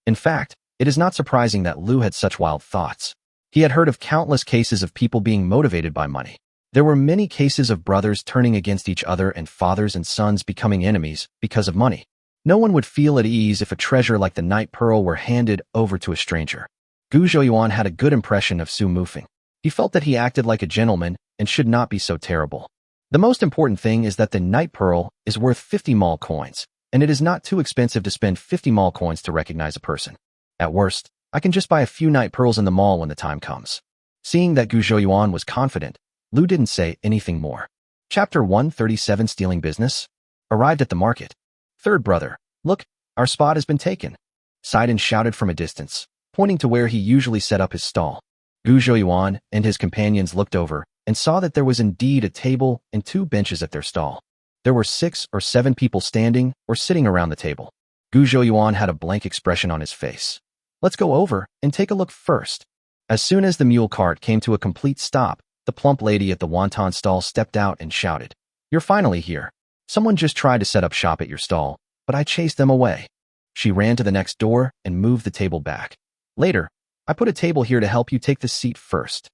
In fact, it is not surprising that Lu had such wild thoughts. He had heard of countless cases of people being motivated by money. There were many cases of brothers turning against each other and fathers and sons becoming enemies because of money. No one would feel at ease if a treasure like the night pearl were handed over to a stranger. Gu Zhouyuan had a good impression of Su Mufeng. He felt that he acted like a gentleman and should not be so terrible. The most important thing is that the night pearl is worth 50 mall coins, and it is not too expensive to spend 50 mall coins to recognize a person. At worst, I can just buy a few night pearls in the mall when the time comes. Seeing that Gu Zhouyuan was confident, Lu didn't say anything more. Chapter 137 Stealing Business? Arrived at the market. Third brother, look, our spot has been taken. Sidon shouted from a distance, pointing to where he usually set up his stall. Gu Zhouyuan and his companions looked over and saw that there was indeed a table and 2 benches at their stall. There were 6 or 7 people standing or sitting around the table. Gu Zhouyuan had a blank expression on his face. Let's go over and take a look first. As soon as the mule cart came to a complete stop, the plump lady at the wonton stall stepped out and shouted, "You're finally here. Someone just tried to set up shop at your stall, but I chased them away." She ran to the next door and moved the table back. Later, I put a table here to help you take the seat first.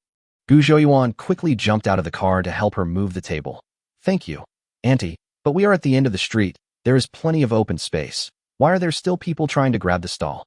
Gu Zhouyuan quickly jumped out of the car to help her move the table. Thank you, Auntie, but we are at the end of the street. There is plenty of open space. Why are there still people trying to grab the stall?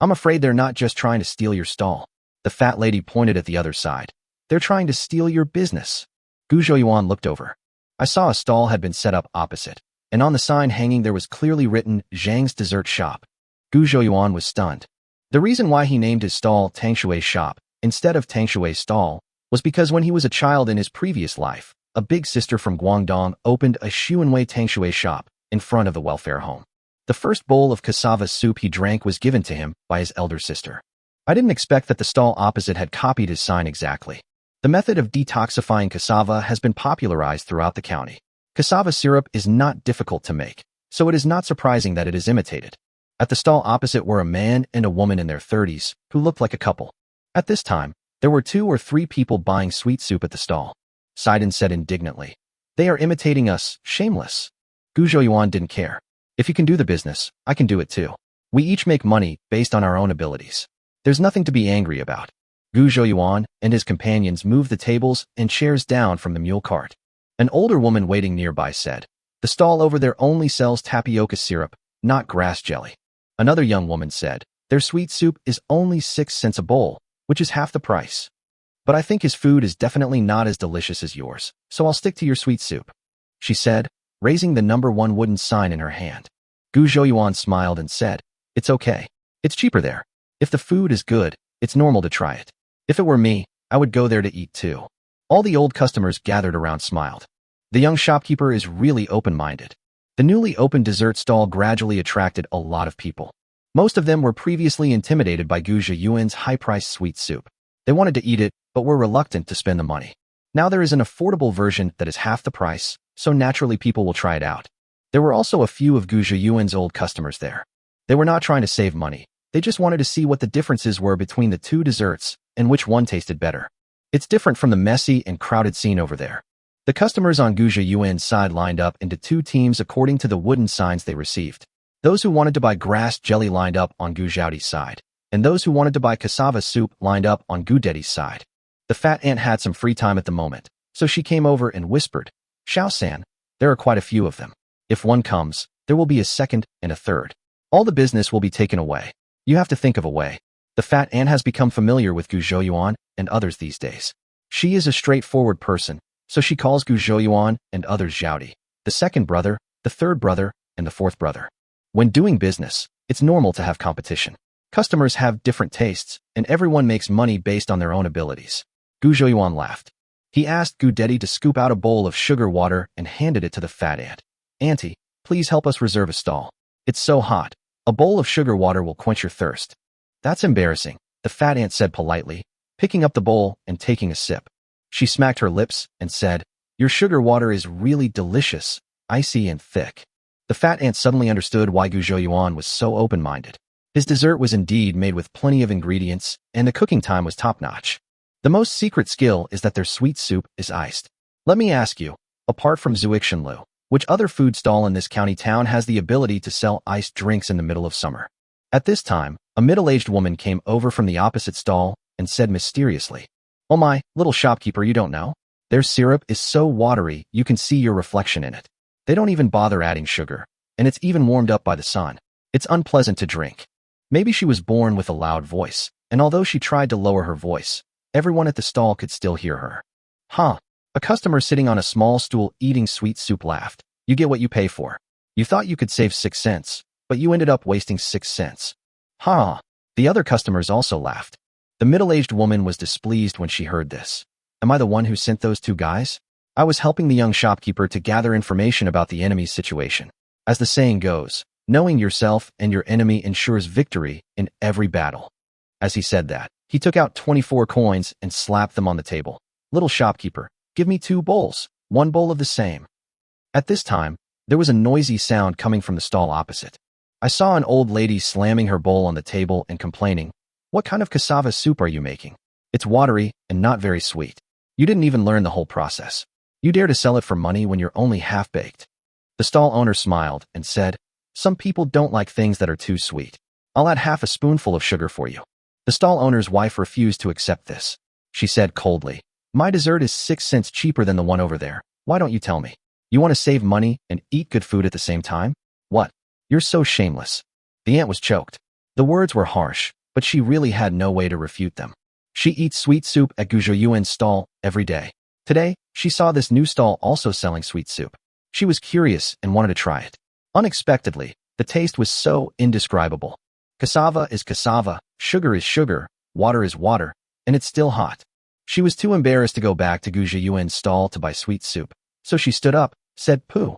I'm afraid they're not just trying to steal your stall. The fat lady pointed at the other side. They're trying to steal your business. Gu Zhouyuan looked over. I saw a stall had been set up opposite, and on the sign hanging there was clearly written Zhang's Dessert Shop. Gu Zhouyuan was stunned. The reason why he named his stall Tangshui's Shop instead of Tangshui's Stall was because when he was a child in his previous life, a big sister from Guangdong opened a Xuanwei Tangshui shop in front of the welfare home. The first bowl of cassava soup he drank was given to him by his elder sister. I didn't expect that the stall opposite had copied his sign exactly. The method of detoxifying cassava has been popularized throughout the county. Cassava syrup is not difficult to make, so it is not surprising that it is imitated. At the stall opposite were a man and a woman in their 30s who looked like a couple. At this time, there were 2 or 3 people buying sweet soup at the stall. Sidon said indignantly, "They are imitating us, shameless." Gu Zhouyuan didn't care. If you can do the business, I can do it too. We each make money based on our own abilities. There's nothing to be angry about. Gu Zhouyuan and his companions moved the tables and chairs down from the mule cart. An older woman waiting nearby said, "The stall over there only sells tapioca syrup, not grass jelly." Another young woman said, "Their sweet soup is only 6 cents a bowl, which is half the price. But I think his food is definitely not as delicious as yours, so I'll stick to your sweet soup," she said, raising the number 1 wooden sign in her hand. Gu Zhouyuan smiled and said, "It's okay. It's cheaper there. If the food is good, it's normal to try it. If it were me, I would go there to eat too." All the old customers gathered around smiled. The young shopkeeper is really open-minded. The newly opened dessert stall gradually attracted a lot of people. Most of them were previously intimidated by Gu Zhouyuan's high-priced sweet soup. They wanted to eat it, but were reluctant to spend the money. Now there is an affordable version that is half the price, so naturally people will try it out. There were also a few of Gu Zhouyuan's old customers there. They were not trying to save money. They just wanted to see what the differences were between the 2 desserts and which one tasted better. It's different from the messy and crowded scene over there. The customers on Gu Zhouyuan's side lined up into 2 teams according to the wooden signs they received. Those who wanted to buy grass jelly lined up on Gu Zhaodi's side, and those who wanted to buy cassava soup lined up on Gu Dedi's side. The fat aunt had some free time at the moment, so she came over and whispered, "Xiao-san, there are quite a few of them. If one comes, there will be a second and a third. All the business will be taken away. You have to think of a way." The fat aunt has become familiar with Gu Zhouyuan and others these days. She is a straightforward person, so she calls Gu Zhouyuan and others Zhaodi, the second brother, the third brother, and the fourth brother. When doing business, it's normal to have competition. Customers have different tastes, and everyone makes money based on their own abilities. Gu Zhouyuan laughed. He asked Gu Dedi to scoop out a bowl of sugar water and handed it to the fat aunt. "Auntie, please help us reserve a stall. It's so hot. A bowl of sugar water will quench your thirst." "That's embarrassing," the fat aunt said politely, picking up the bowl and taking a sip. She smacked her lips and said, "Your sugar water is really delicious, icy and thick." The fat aunt suddenly understood why Gu Zhouyuan was so open-minded. His dessert was indeed made with plenty of ingredients, and the cooking time was top-notch. The most secret skill is that their sweet soup is iced. Let me ask you, apart from Zuixinlu, which other food stall in this county town has the ability to sell iced drinks in the middle of summer? At this time, a middle-aged woman came over from the opposite stall and said mysteriously, "Oh my, little shopkeeper, you don't know? Their syrup is so watery you can see your reflection in it. They don't even bother adding sugar, and it's even warmed up by the sun. It's unpleasant to drink." Maybe she was born with a loud voice, and although she tried to lower her voice, everyone at the stall could still hear her. "Huh." A customer sitting on a small stool eating sweet soup laughed. "You get what you pay for. You thought you could save 6 cents, but you ended up wasting 6 cents. "Huh." The other customers also laughed. The middle-aged woman was displeased when she heard this. Am I the one who sent those two guys? I was helping the young shopkeeper to gather information about the enemy's situation. As the saying goes, knowing yourself and your enemy ensures victory in every battle. As he said that, he took out 24 coins and slapped them on the table. Little shopkeeper, give me 2 bowls, 1 bowl of the same. At this time, there was a noisy sound coming from the stall opposite. I saw an old lady slamming her bowl on the table and complaining, "What kind of cassava soup are you making? It's watery and not very sweet. You didn't even learn the whole process. You dare to sell it for money when you're only half-baked." The stall owner smiled and said, "Some people don't like things that are too sweet. I'll add half a spoonful of sugar for you." The stall owner's wife refused to accept this. She said coldly, "My dessert is 6 cents cheaper than the one over there. Why don't you tell me? You want to save money and eat good food at the same time? What? You're so shameless." The aunt was choked. The words were harsh, but she really had no way to refute them. She eats sweet soup at Gujo Yuan's stall every day. Today, she saw this new stall also selling sweet soup. She was curious and wanted to try it. Unexpectedly, the taste was so indescribable. Cassava is cassava, sugar is sugar, water is water, and it's still hot. She was too embarrassed to go back to Gujo Yuan's stall to buy sweet soup, so she stood up, said pooh,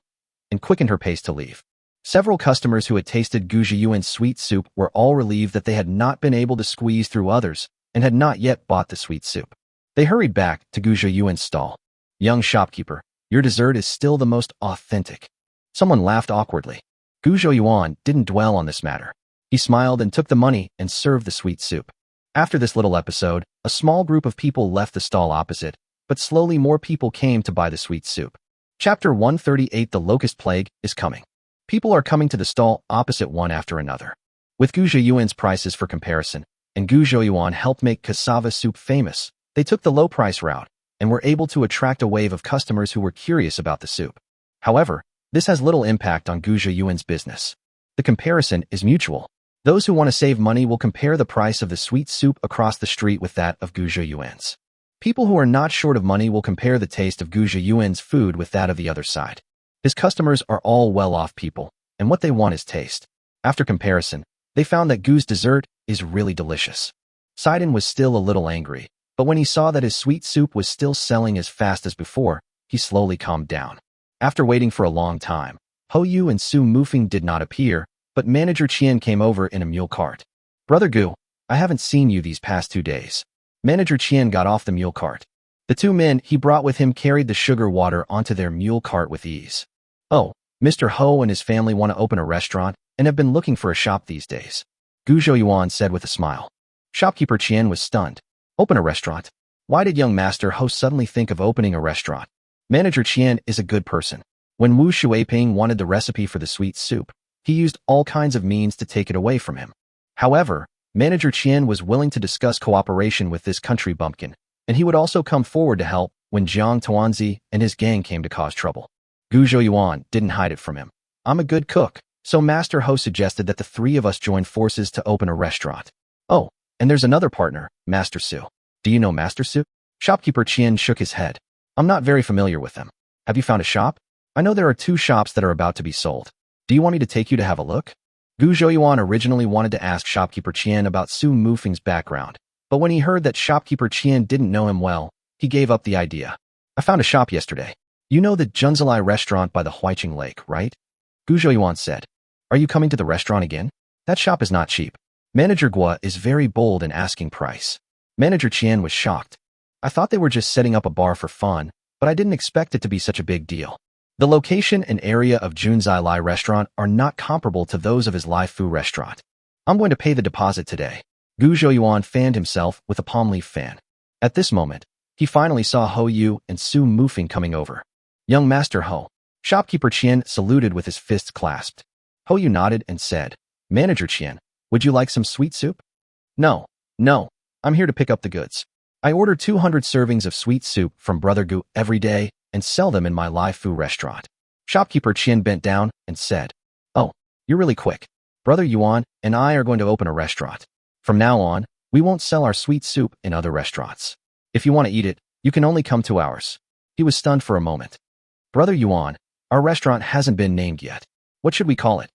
and quickened her pace to leave. Several customers who had tasted Gujo Yuan's sweet soup were all relieved that they had not been able to squeeze through others and had not yet bought the sweet soup. They hurried back to Gujo Yuan's stall. "Young shopkeeper, your dessert is still the most authentic." Someone laughed awkwardly. Gujo Yuan didn't dwell on this matter. He smiled and took the money and served the sweet soup. After this little episode, a small group of people left the stall opposite, but slowly more people came to buy the sweet soup. Chapter 138 The Locust Plague is coming. People are coming to the stall opposite one after another. With Gujo Yuan's prices for comparison, and Gujo Yuan helped make cassava soup famous, they took the low-price route and were able to attract a wave of customers who were curious about the soup. However, this has little impact on Gujo Yuan's business. The comparison is mutual. Those who want to save money will compare the price of the sweet soup across the street with that of Gujo Yuan's. People who are not short of money will compare the taste of Gujo Yuan's food with that of the other side. His customers are all well-off people, and what they want is taste. After comparison, they found that Gu's dessert is really delicious. Sidon was still a little angry, but when he saw that his sweet soup was still selling as fast as before, he slowly calmed down. After waiting for a long time, Ho Yu and Su Mufeng did not appear, but Manager Qian came over in a mule cart. "Brother Gu, I haven't seen you these past 2 days." Manager Qian got off the mule cart. The 2 men he brought with him carried the sugar water onto their mule cart with ease. "Oh, Mr. Ho and his family want to open a restaurant and have been looking for a shop these days," Gujo Yuan said with a smile. Shopkeeper Qian was stunned. "Open a restaurant? Why did young Master Ho suddenly think of opening a restaurant?" Manager Qian is a good person. When Wu Shuiping wanted the recipe for the sweet soup, he used all kinds of means to take it away from him. However, Manager Qian was willing to discuss cooperation with this country bumpkin, and he would also come forward to help when Jiang Tuanzi and his gang came to cause trouble. Gujo Yuan didn't hide it from him. "I'm a good cook, so Master Ho suggested that the 3 of us join forces to open a restaurant. Oh, and there's another partner, Master Su. Do you know Master Su?" Shopkeeper Qian shook his head. "I'm not very familiar with them. Have you found a shop? I know there are 2 shops that are about to be sold. Do you want me to take you to have a look?" Gujo Yuan originally wanted to ask Shopkeeper Qian about Su Mufeng's background, but when he heard that Shopkeeper Qian didn't know him well, he gave up the idea. "I found a shop yesterday. You know the Junzalai restaurant by the Huiqing Lake, right?" Gujo Yuan said. "Are you coming to the restaurant again? That shop is not cheap. Manager Gua is very bold in asking price." Manager Qian was shocked. "I thought they were just setting up a bar for fun, but I didn't expect it to be such a big deal." The location and area of Junzalai restaurant are not comparable to those of his live Fu restaurant. "I'm going to pay the deposit today." Gujo Yuan fanned himself with a palm leaf fan. At this moment, he finally saw Ho Yu and Su Mufeng coming over. "Young Master Ho." Shopkeeper Qian saluted with his fists clasped. Ho Yu nodded and said, "Manager Qian, would you like some sweet soup?" No, I'm here to pick up the goods. I order 200 servings of sweet soup from Brother Gu every day and sell them in my live Fu restaurant." Shopkeeper Qian bent down and said, "Oh, you're really quick. Brother Yuan and I are going to open a restaurant. From now on, we won't sell our sweet soup in other restaurants. If you want to eat it, you can only come to ours." He was stunned for a moment. "Brother Yuan, our restaurant hasn't been named yet. What should we call it?"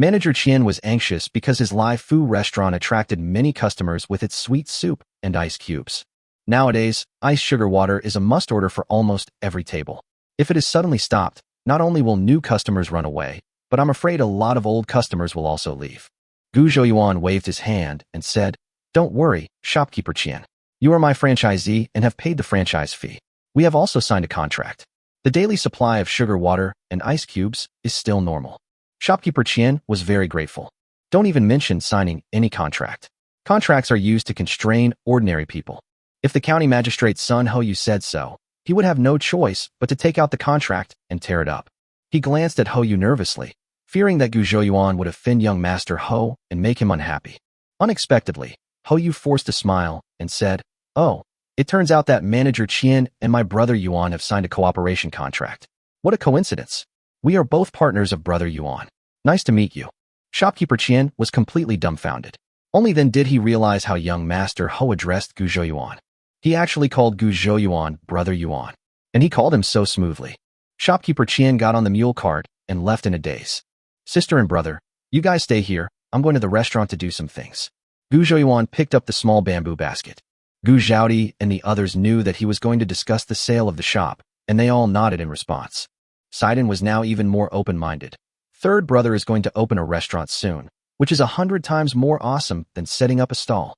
Manager Qian was anxious because his live food restaurant attracted many customers with its sweet soup and ice cubes. Nowadays, iced sugar water is a must-order for almost every table. If it is suddenly stopped, not only will new customers run away, but I'm afraid a lot of old customers will also leave. Gu Zhouyuan waved his hand and said, "Don't worry, shopkeeper Qian. You are my franchisee and have paid the franchise fee. We have also signed a contract. The daily supply of sugar water and ice cubes is still normal." Shopkeeper Qian was very grateful. Don't even mention signing any contract. Contracts are used to constrain ordinary people. If the county magistrate's son Hou Yu said so, he would have no choice but to take out the contract and tear it up. He glanced at Hou Yu nervously, fearing that Gu Zhouyuan would offend young Master Hou and make him unhappy. Unexpectedly, Hou Yu forced a smile and said, "Oh, it turns out that Manager Qian and my brother Yuan have signed a cooperation contract. What a coincidence. We are both partners of brother Yuan. Nice to meet you." Shopkeeper Qian was completely dumbfounded. Only then did he realize how young Master Hou addressed Gu Zhouyuan. He actually called Gu Zhouyuan brother Yuan, and he called him so smoothly. Shopkeeper Qian got on the mule cart and left in a daze. "Sister and brother, you guys stay here. I'm going to the restaurant to do some things." Gu Zhouyuan picked up the small bamboo basket. Gu Zhaodi and the others knew that he was going to discuss the sale of the shop, and they all nodded in response. Sidon was now even more open-minded. Third brother is going to open a restaurant soon, which is 100 times more awesome than setting up a stall.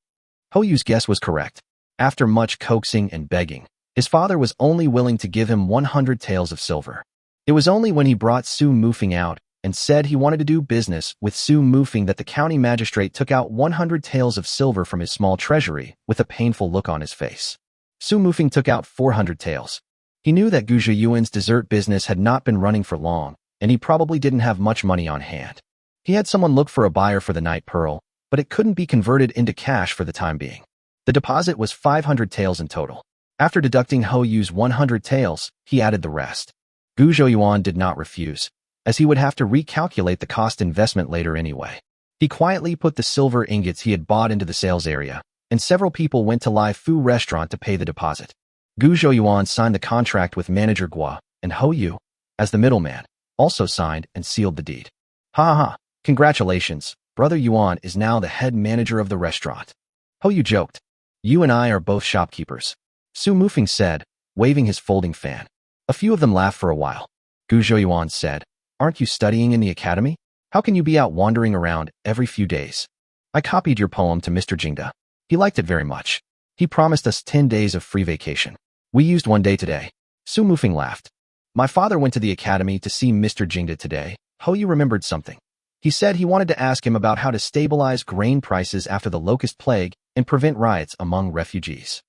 Hou Yu's guess was correct. After much coaxing and begging, his father was only willing to give him 100 taels of silver. It was only when he brought Su Mufing out and said he wanted to do business with Su Mufing that the county magistrate took out 100 taels of silver from his small treasury with a painful look on his face. Su Mufing took out 400 taels. He knew that Gu Zhouyuan's dessert business had not been running for long, and he probably didn't have much money on hand. He had someone look for a buyer for the night pearl, but it couldn't be converted into cash for the time being. The deposit was 500 taels in total. After deducting Hou Yu's 100 taels, he added the rest. Gu Zhouyuan did not refuse, as he would have to recalculate the cost investment later anyway. He quietly put the silver ingots he had bought into the sales area, and several people went to Lai Fu restaurant to pay the deposit. Gu Zhouyuan signed the contract with manager Gua, and Hou Yu, as the middleman, also signed and sealed the deed. "Ha ha, congratulations, brother Yuan is now the head manager of the restaurant." Hou Yu joked. "You and I are both shopkeepers," Su Mufing said, waving his folding fan. A few of them laughed for a while. Gu Zhouyuan said, "Aren't you studying in the academy? How can you be out wandering around every few days?" "I copied your poem to Mr. Jingda. He liked it very much. He promised us 10 days of free vacation. We used 1 day today." Su Mufing laughed. "My father went to the academy to see Mr. Jingda today." Hou Yu remembered something. He said he wanted to ask him about how to stabilize grain prices after the locust plague and prevent riots among refugees.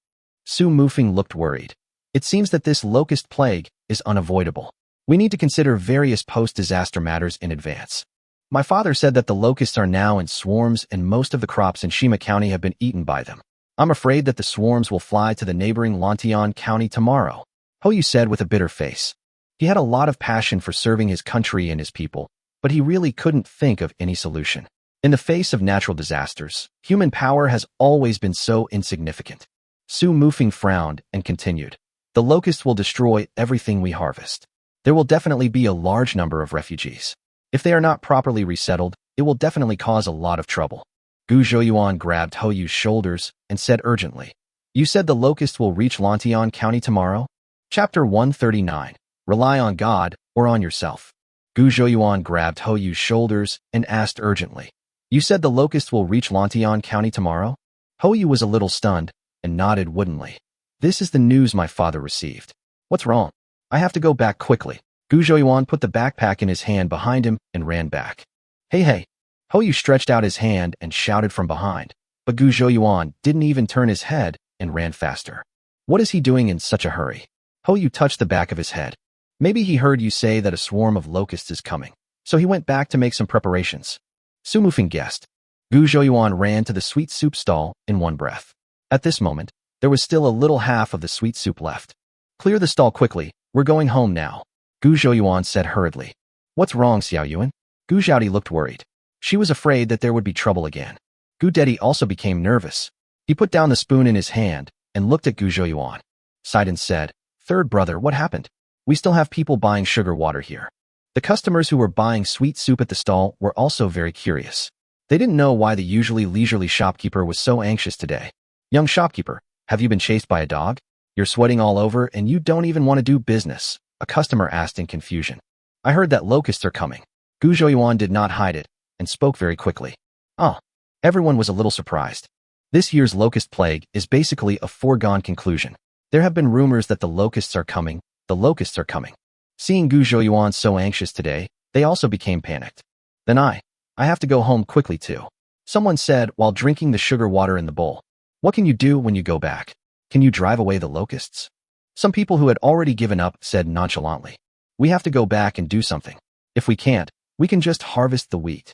Su Mufing looked worried. "It seems that this locust plague is unavoidable. We need to consider various post-disaster matters in advance. My father said that the locusts are now in swarms and most of the crops in Shima County have been eaten by them. I'm afraid that the swarms will fly to the neighboring Lantian County tomorrow," Hou Yu said with a bitter face. He had a lot of passion for serving his country and his people, but he really couldn't think of any solution. In the face of natural disasters, human power has always been so insignificant. Su Mufing frowned and continued, "The locusts will destroy everything we harvest. There will definitely be a large number of refugees. If they are not properly resettled, it will definitely cause a lot of trouble." Gu Zhouyuan grabbed Hou Yu's shoulders and said urgently, "You said the locusts will reach Lantian County tomorrow?" Chapter 139. Rely on God or on yourself. Gu Zhouyuan grabbed Hou Yu's shoulders and asked urgently, "You said the locusts will reach Lantian County tomorrow?" Hou Yu was a little stunned and nodded woodenly. "This is the news my father received. What's wrong? I have to go back quickly." Gu Zhouyuan put the backpack in his hand behind him and ran back. "Hey, hey!" Hou Yu stretched out his hand and shouted from behind, but Gu Zhouyuan didn't even turn his head and ran faster. "What is he doing in such a hurry?" Hou Yu touched the back of his head. "Maybe he heard you say that a swarm of locusts is coming, so he went back to make some preparations." Su Mufing guessed. Gu Zhouyuan ran to the sweet soup stall in one breath. At this moment, there was still a little half of the sweet soup left. "Clear the stall quickly, we're going home now," Gu Zhouyuan said hurriedly. "What's wrong, Xiao Yuan?" Gu Zhaodi looked worried. She was afraid that there would be trouble again. Gu Dedi also became nervous. He put down the spoon in his hand and looked at Gu Zhouyuan. Sidon said, "Third brother, what happened? We still have people buying sugar water here." The customers who were buying sweet soup at the stall were also very curious. They didn't know why the usually leisurely shopkeeper was so anxious today. Young shopkeeper, have you been chased by a dog? You're sweating all over and you don't even want to do business, a customer asked in confusion. I heard that locusts are coming. Gu Zhouyuan did not hide it and spoke very quickly. Oh. Everyone was a little surprised. This year's locust plague is basically a foregone conclusion. There have been rumors that the locusts are coming. Seeing Gu Zhouyuan so anxious today, they also became panicked. Then I have to go home quickly too. Someone said while drinking the sugar water in the bowl. What can you do when you go back? Can you drive away the locusts? Some people who had already given up said nonchalantly. We have to go back and do something. If we can't, we can just harvest the wheat.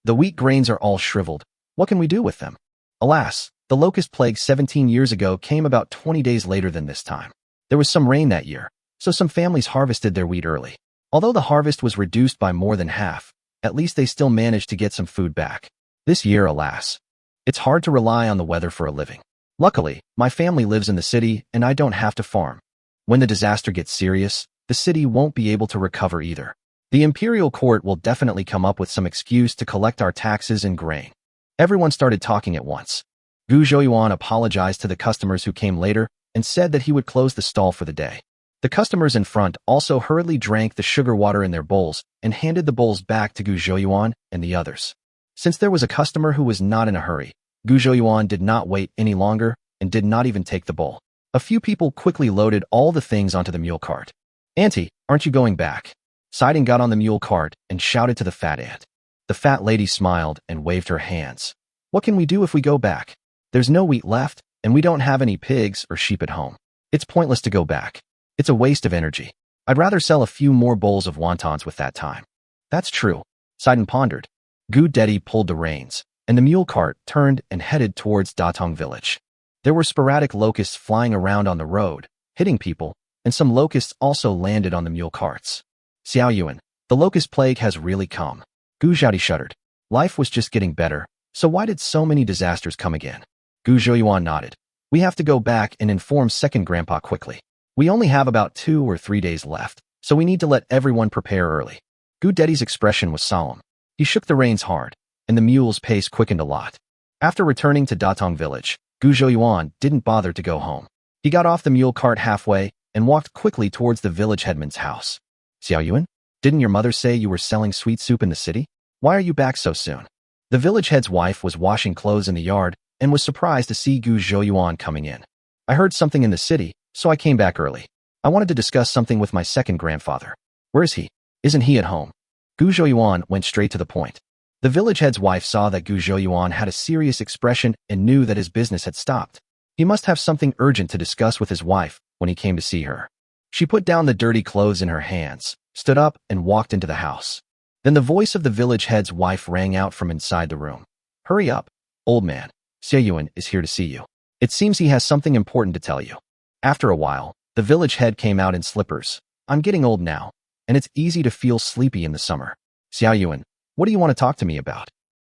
The wheat grains are all shriveled. What can we do with them? Alas, the locust plague 17 years ago came about 20 days later than this time. There was some rain that year, so some families harvested their wheat early. Although the harvest was reduced by more than half, at least they still managed to get some food back. This year, alas, it's hard to rely on the weather for a living. Luckily, my family lives in the city and I don't have to farm. When the disaster gets serious, the city won't be able to recover either. The imperial court will definitely come up with some excuse to collect our taxes and grain. Everyone started talking at once. Gu Zhouyuan apologized to the customers who came later and said that he would close the stall for the day. The customers in front also hurriedly drank the sugar water in their bowls and handed the bowls back to Gu Zhouyuan and the others. Since there was a customer who was not in a hurry, Gu Zhouyuan did not wait any longer and did not even take the bowl. A few people quickly loaded all the things onto the mule cart. Auntie, aren't you going back? Siding got on the mule cart and shouted to the fat ant. The fat lady smiled and waved her hands. What can we do if we go back? There's no wheat left, and we don't have any pigs or sheep at home. It's pointless to go back. It's a waste of energy. I'd rather sell a few more bowls of wontons with that time. That's true. Sidon pondered. Gu Dedi pulled the reins, and the mule cart turned and headed towards Datong village. There were sporadic locusts flying around on the road, hitting people, and some locusts also landed on the mule carts. Xiao Yuan, the locust plague has really come. Gu Zhaodi shuddered. Life was just getting better, so why did so many disasters come again? Gu Zhouyuan nodded. We have to go back and inform second grandpa quickly. We only have about 2 or 3 days left, so we need to let everyone prepare early. Gu Dedi's expression was solemn. He shook the reins hard, and the mule's pace quickened a lot. After returning to Datong village, Gu Zhouyuan didn't bother to go home. He got off the mule cart halfway and walked quickly towards the village headman's house. Xiao Yuan? Didn't your mother say you were selling sweet soup in the city? Why are you back so soon? The village head's wife was washing clothes in the yard and was surprised to see Gu Zhouyuan coming in. I heard something in the city, so I came back early. I wanted to discuss something with my second grandfather. Where is he? Isn't he at home? Gu Zhouyuan went straight to the point. The village head's wife saw that Gu Zhouyuan had a serious expression and knew that his business had stopped. He must have something urgent to discuss with his wife when he came to see her. She put down the dirty clothes in her hands, stood up, and walked into the house. Then the voice of the village head's wife rang out from inside the room. Hurry up, old man. Xiao Yuan is here to see you. It seems he has something important to tell you. After a while, the village head came out in slippers. I'm getting old now, and it's easy to feel sleepy in the summer. Xiao Yuan, what do you want to talk to me about?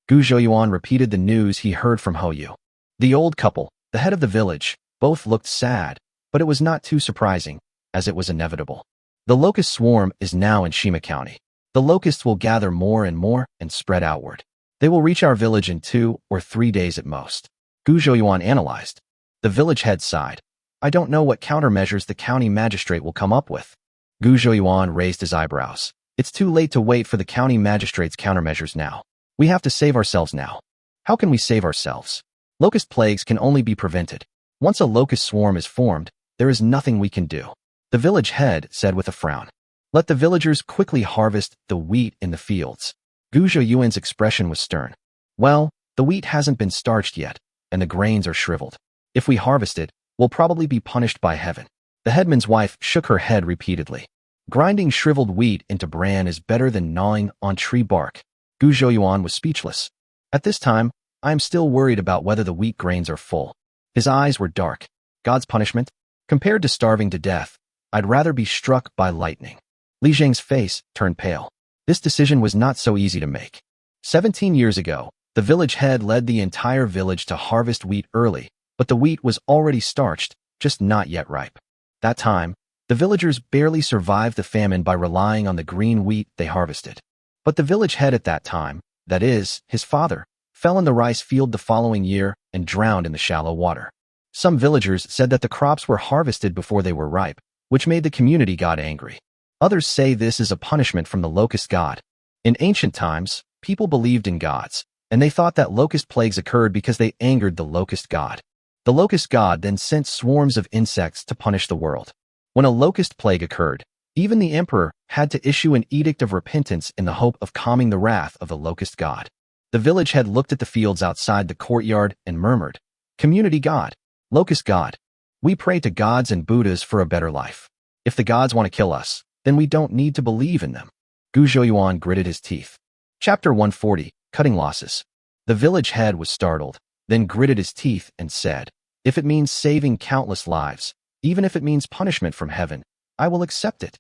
Gu Zhouyuan repeated the news he heard from Ho Yu. The old couple, the head of the village, both looked sad, but it was not too surprising, as it was inevitable. The locust swarm is now in Shima County. The locusts will gather more and spread outward. They will reach our village in 2 or 3 days at most. Gu Zhouyuan analyzed. The village head sighed. I don't know what countermeasures the county magistrate will come up with. Gu Zhouyuan raised his eyebrows. It's too late to wait for the county magistrate's countermeasures now. We have to save ourselves now. How can we save ourselves? Locust plagues can only be prevented. Once a locust swarm is formed, there is nothing we can do. The village head said with a frown. Let the villagers quickly harvest the wheat in the fields. Gu Zhouyuan's expression was stern. Well, the wheat hasn't been starched yet, and the grains are shriveled. If we harvest it, we'll probably be punished by heaven. The headman's wife shook her head repeatedly. Grinding shriveled wheat into bran is better than gnawing on tree bark. Gu Zhouyuan was speechless. At this time, I am still worried about whether the wheat grains are full. His eyes were dark. God's punishment? Compared to starving to death, I'd rather be struck by lightning. Li Zheng's face turned pale. This decision was not so easy to make. 17 years ago, the village head led the entire village to harvest wheat early, but the wheat was already starched, just not yet ripe. That time, the The villagers barely survived the famine by relying on the green wheat they harvested. But the village head at that time, that is, his father, fell in the rice field the following year and drowned in the shallow water. Some villagers said that the crops were harvested before they were ripe, which made the community god angry. Others say this is a punishment from the locust god. In ancient times, people believed in gods, and they thought that locust plagues occurred because they angered the locust god. The locust god then sent swarms of insects to punish the world. When a locust plague occurred, even the emperor had to issue an edict of repentance in the hope of calming the wrath of the locust god. The village head looked at the fields outside the courtyard and murmured, "Community god, locust god, we pray to gods and Buddhas for a better life. If the gods want to kill us, then we don't need to believe in them." Gu Zhouyuan gritted his teeth. Chapter 140, Cutting Losses. The village head was startled, then gritted his teeth and said, "If it means saving countless lives, even if it means punishment from heaven, I will accept it."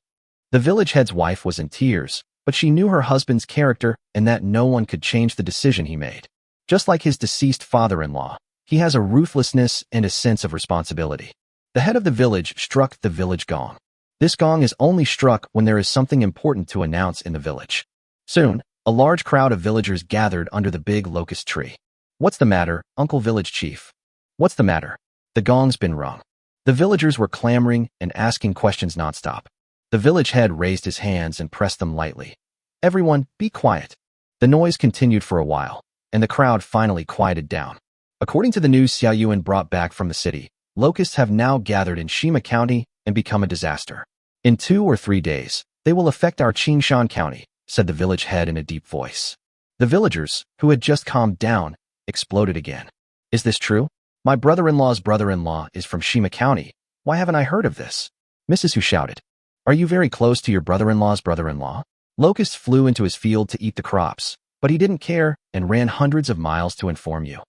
The village head's wife was in tears, but she knew her husband's character and that no one could change the decision he made. Just like his deceased father-in-law, he has a ruthlessness and a sense of responsibility. The head of the village struck the village gong. This gong is only struck when there is something important to announce in the village. Soon, a large crowd of villagers gathered under the big locust tree. "What's the matter, Uncle Village Chief? What's the matter?" The gong's been rung. The villagers were clamoring and asking questions nonstop. The village head raised his hands and pressed them lightly. "Everyone, be quiet." The noise continued for a while, and the crowd finally quieted down. According to the news Xiao Yuan brought back from the city, locusts have now gathered in Shima County and become a disaster. "In 2 or 3 days, they will affect our Qingshan County," said the village head in a deep voice. The villagers, who had just calmed down, exploded again. "Is this true? My brother-in-law's brother-in-law is from Shima County. Why haven't I heard of this?" Mrs. Hu shouted. "Are you very close to your brother-in-law's brother-in-law?" Locusts flew into his field to eat the crops, but he didn't care and ran hundreds of miles to inform you.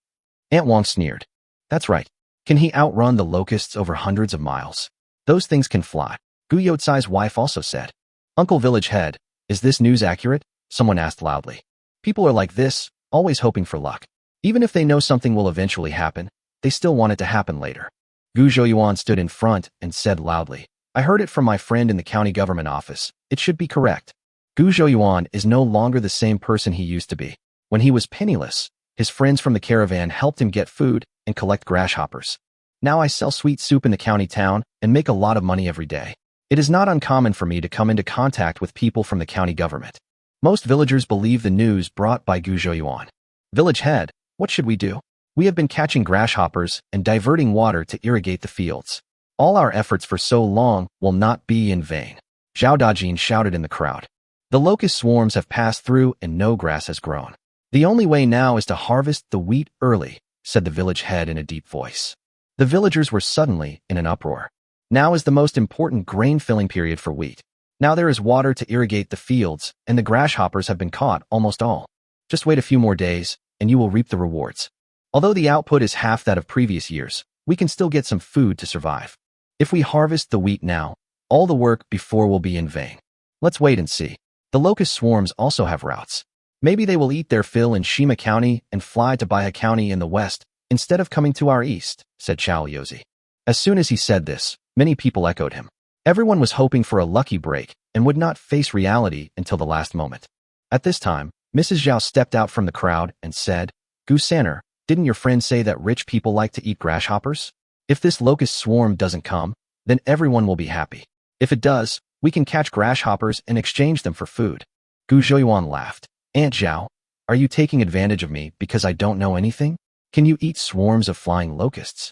Aunt Wong sneered. "That's right. Can he outrun the locusts over hundreds of miles? Those things can fly." Gu Yotsai's wife also said. "Uncle Village Head, is this news accurate?" Someone asked loudly. "People are like this, always hoping for luck. Even if they know something will eventually happen, they still want it to happen later." Gu Zhouyuan stood in front and said loudly, "I heard it from my friend in the county government office. It should be correct." Gu Zhouyuan is no longer the same person he used to be. When he was penniless, his friends from the caravan helped him get food and collect grasshoppers. "Now I sell sweet soup in the county town and make a lot of money every day. It is not uncommon for me to come into contact with people from the county government." Most villagers believe the news brought by Gu Zhouyuan. "Village head, what should we do? We have been catching grasshoppers and diverting water to irrigate the fields. All our efforts for so long will not be in vain." Zhao Dajin shouted in the crowd. "The locust swarms have passed through and no grass has grown. The only way now is to harvest the wheat early," said the village head in a deep voice. The villagers were suddenly in an uproar. Now is the most important grain-filling period for wheat. Now there is water to irrigate the fields, and the grasshoppers have been caught, almost all. Just wait a few more days, and you will reap the rewards. Although the output is half that of previous years, we can still get some food to survive. If we harvest the wheat now, all the work before will be in vain. Let's wait and see. The locust swarms also have routes. Maybe they will eat their fill in Shima County and fly to Baihe County in the west, instead of coming to our east," said Chao Yozi. As soon as he said this, many people echoed him. Everyone was hoping for a lucky break and would not face reality until the last moment. At this time, Mrs. Zhao stepped out from the crowd and said, "Gu Sanner, didn't your friend say that rich people like to eat grasshoppers? If this locust swarm doesn't come, then everyone will be happy. If it does, we can catch grasshoppers and exchange them for food." Gu Zhouyuan laughed. "Aunt Zhao, are you taking advantage of me because I don't know anything? Can you eat swarms of flying locusts?"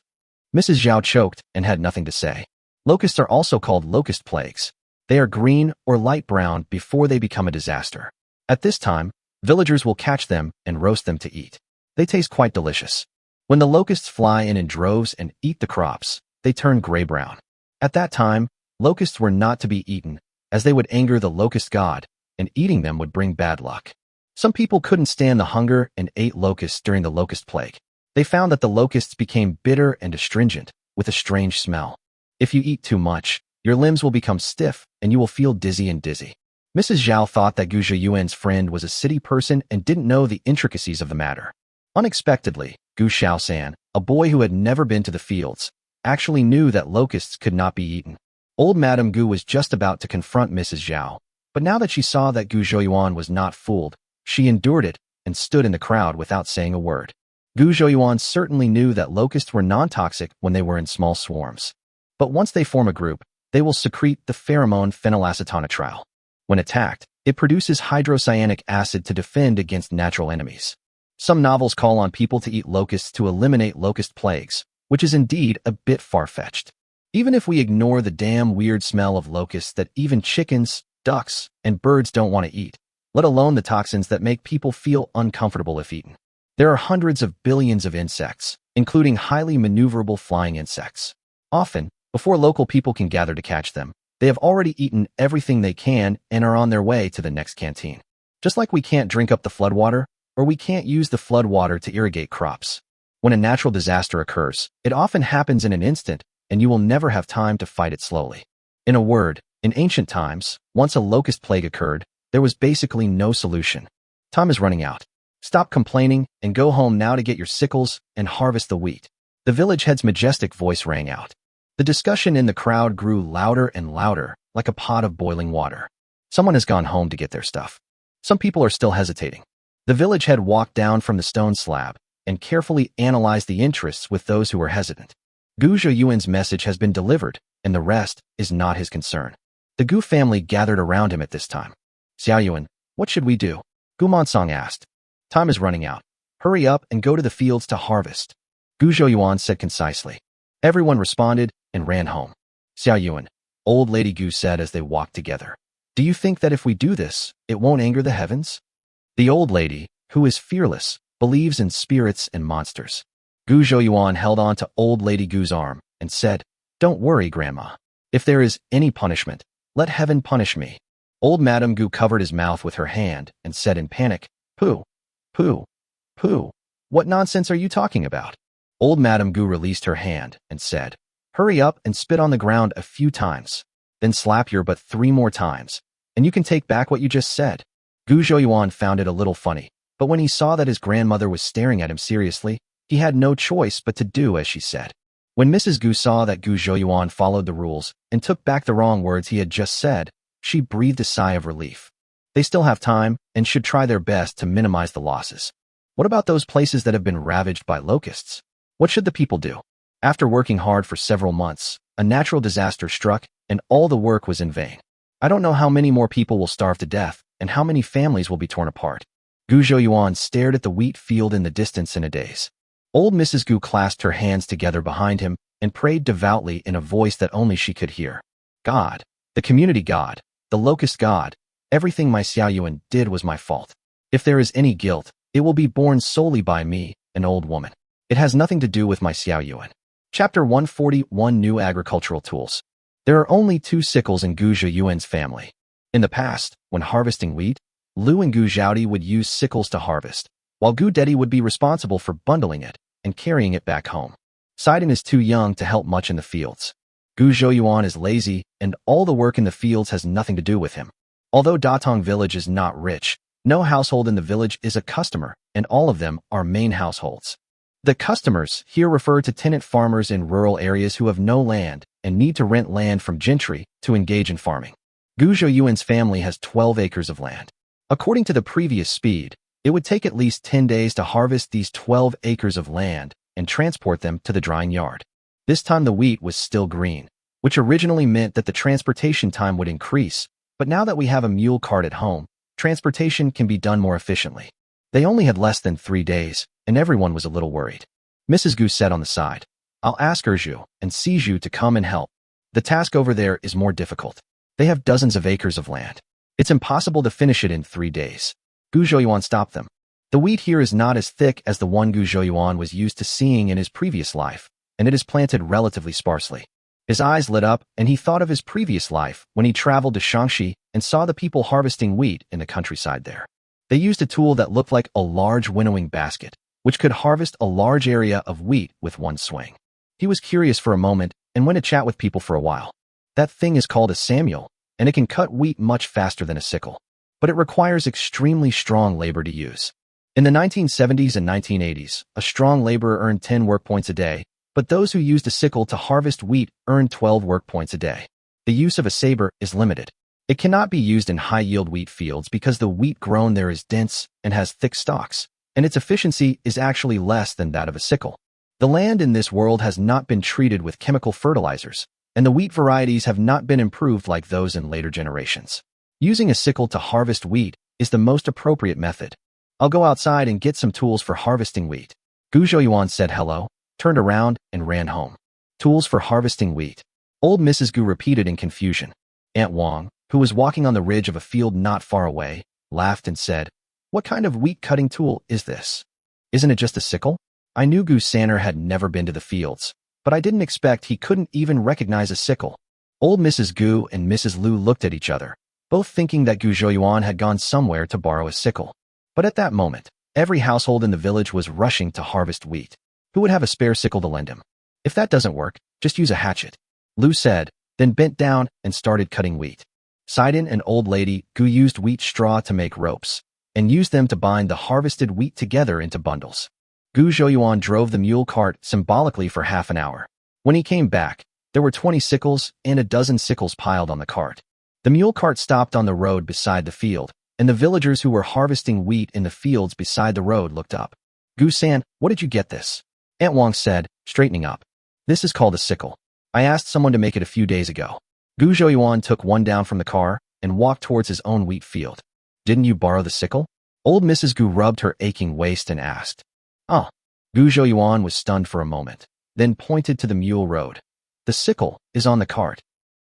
Mrs. Zhao choked and had nothing to say. Locusts are also called locust plagues. They are green or light brown before they become a disaster. At this time, villagers will catch them and roast them to eat. They taste quite delicious. When the locusts fly in droves and eat the crops, they turn gray-brown. At that time, locusts were not to be eaten, as they would anger the locust god, and eating them would bring bad luck. Some people couldn't stand the hunger and ate locusts during the locust plague. They found that the locusts became bitter and astringent, with a strange smell. If you eat too much, your limbs will become stiff and you will feel dizzy and dizzy. Mrs. Zhao thought that Gu Zhouyuan's friend was a city person and didn't know the intricacies of the matter. Unexpectedly, Gu Xiaosan, a boy who had never been to the fields, actually knew that locusts could not be eaten. Old Madame Gu was just about to confront Mrs. Zhao, but now that she saw that Gu Zhouyuan was not fooled, she endured it and stood in the crowd without saying a word. Gu Zhouyuan certainly knew that locusts were non-toxic when they were in small swarms. But once they form a group, they will secrete the pheromone phenylacetonitril. When attacked, it produces hydrocyanic acid to defend against natural enemies. Some novels call on people to eat locusts to eliminate locust plagues, which is indeed a bit far-fetched. Even if we ignore the damn weird smell of locusts that even chickens, ducks, and birds don't want to eat, let alone the toxins that make people feel uncomfortable if eaten. There are hundreds of billions of insects, including highly maneuverable flying insects. Often, before local people can gather to catch them, they have already eaten everything they can and are on their way to the next canteen. Just like we can't drink up the floodwater, or we can't use the floodwater to irrigate crops. When a natural disaster occurs, it often happens in an instant, and you will never have time to fight it slowly. In a word, in ancient times, once a locust plague occurred, there was basically no solution. Time is running out. Stop complaining and go home now to get your sickles and harvest the wheat. The village head's majestic voice rang out. The discussion in the crowd grew louder and louder, like a pot of boiling water. Someone has gone home to get their stuff. Some people are still hesitating. The village head walked down from the stone slab and carefully analyzed the interests with those who were hesitant. Gu Zhouyuan's message has been delivered, and the rest is not his concern. The Gu family gathered around him at this time. Xiaoyuan, what should we do? Gu Mansong asked. Time is running out. Hurry up and go to the fields to harvest. Gu Zhouyuan said concisely. Everyone responded and ran home. Xiaoyuan, old lady Gu said as they walked together. Do you think that if we do this, it won't anger the heavens? The old lady, who is fearless, believes in spirits and monsters. Gu Zhouyuan held on to old lady Gu's arm and said, Don't worry, Grandma. If there is any punishment, let heaven punish me. Old Madame Gu covered his mouth with her hand and said in panic, Pooh, pooh, pooh. What nonsense are you talking about? Old Madame Gu released her hand and said, Hurry up and spit on the ground a few times. Then slap your butt 3 more times, and you can take back what you just said. Gu Zhouyuan found it a little funny, but when he saw that his grandmother was staring at him seriously, he had no choice but to do as she said. When Mrs. Gu saw that Gu Zhouyuan followed the rules and took back the wrong words he had just said, she breathed a sigh of relief. They still have time and should try their best to minimize the losses. What about those places that have been ravaged by locusts? What should the people do? After working hard for several months, a natural disaster struck and all the work was in vain. I don't know how many more people will starve to death and how many families will be torn apart. Gu Zhouyuan stared at the wheat field in the distance in a daze. Old Mrs. Gu clasped her hands together behind him and prayed devoutly in a voice that only she could hear. God, the community God, the locust God, everything my Xiaoyuan did was my fault. If there is any guilt, it will be borne solely by me, an old woman. It has nothing to do with my Xiaoyuan. Chapter 141 New Agricultural Tools. There are only 2 sickles in Gu Zhouyuan's family. In the past, when harvesting wheat, Lu and Gu Zhaodi would use sickles to harvest, while Gu Dedi would be responsible for bundling it and carrying it back home. Sidon is too young to help much in the fields. Gu Zhouyuan is lazy, and all the work in the fields has nothing to do with him. Although Datong village is not rich, no household in the village is a customer, and all of them are main households. The customers here refer to tenant farmers in rural areas who have no land and need to rent land from gentry to engage in farming. Gu Zhouyuan's family has 12 acres of land. According to the previous speed, it would take at least 10 days to harvest these 12 acres of land and transport them to the drying yard. This time the wheat was still green, which originally meant that the transportation time would increase, but now that we have a mule cart at home, transportation can be done more efficiently. They only had less than 3 days, and everyone was a little worried. Mrs. Gu said on the side, I'll ask Erju and Siju to come and help. The task over there is more difficult. They have dozens of acres of land. It's impossible to finish it in 3 days. Gu Zhouyuan stopped them. The wheat here is not as thick as the one Gu Zhouyuan was used to seeing in his previous life, and it is planted relatively sparsely. His eyes lit up, and he thought of his previous life when he traveled to Shaanxi and saw the people harvesting wheat in the countryside there. They used a tool that looked like a large winnowing basket, which could harvest a large area of wheat with one swing. He was curious for a moment and went to chat with people for a while. That thing is called a Samuel, and it can cut wheat much faster than a sickle, but it requires extremely strong labor to use. In the 1970s and 1980s, a strong laborer earned 10 work points a day, but those who used a sickle to harvest wheat earned 12 work points a day. The use of a saber is limited. It cannot be used in high-yield wheat fields because the wheat grown there is dense and has thick stalks, and its efficiency is actually less than that of a sickle. The land in this world has not been treated with chemical fertilizers, and the wheat varieties have not been improved like those in later generations. Using a sickle to harvest wheat is the most appropriate method. I'll go outside and get some tools for harvesting wheat. Gu Zhouyuan said hello, turned around, and ran home. Tools for harvesting wheat. Old Mrs. Gu repeated in confusion. Aunt Wang, who was walking on the ridge of a field not far away, laughed and said, "What kind of wheat-cutting tool is this? Isn't it just a sickle?" I knew Gu Sanner had never been to the fields, but I didn't expect he couldn't even recognize a sickle. Old Mrs. Gu and Mrs. Lu looked at each other, both thinking that Gu Zhouyuan had gone somewhere to borrow a sickle. But at that moment, every household in the village was rushing to harvest wheat. Who would have a spare sickle to lend him? If that doesn't work, just use a hatchet, Lu said, then bent down and started cutting wheat. Sidon and Old Lady Gu used wheat straw to make ropes, and used them to bind the harvested wheat together into bundles. Gu Zhouyuan drove the mule cart symbolically for half an hour. When he came back, there were 20 sickles and a dozen sickles piled on the cart. The mule cart stopped on the road beside the field, and the villagers who were harvesting wheat in the fields beside the road looked up. "Gu-san, what did you get this?" Aunt Wang said, straightening up. "This is called a sickle. I asked someone to make it a few days ago." Gu Zhouyuan took one down from the car and walked towards his own wheat field. "Didn't you borrow the sickle?" Old Mrs. Gu rubbed her aching waist and asked. "Oh." Gu Zhouyuan was stunned for a moment, then pointed to the mule road. "The sickle is on the cart."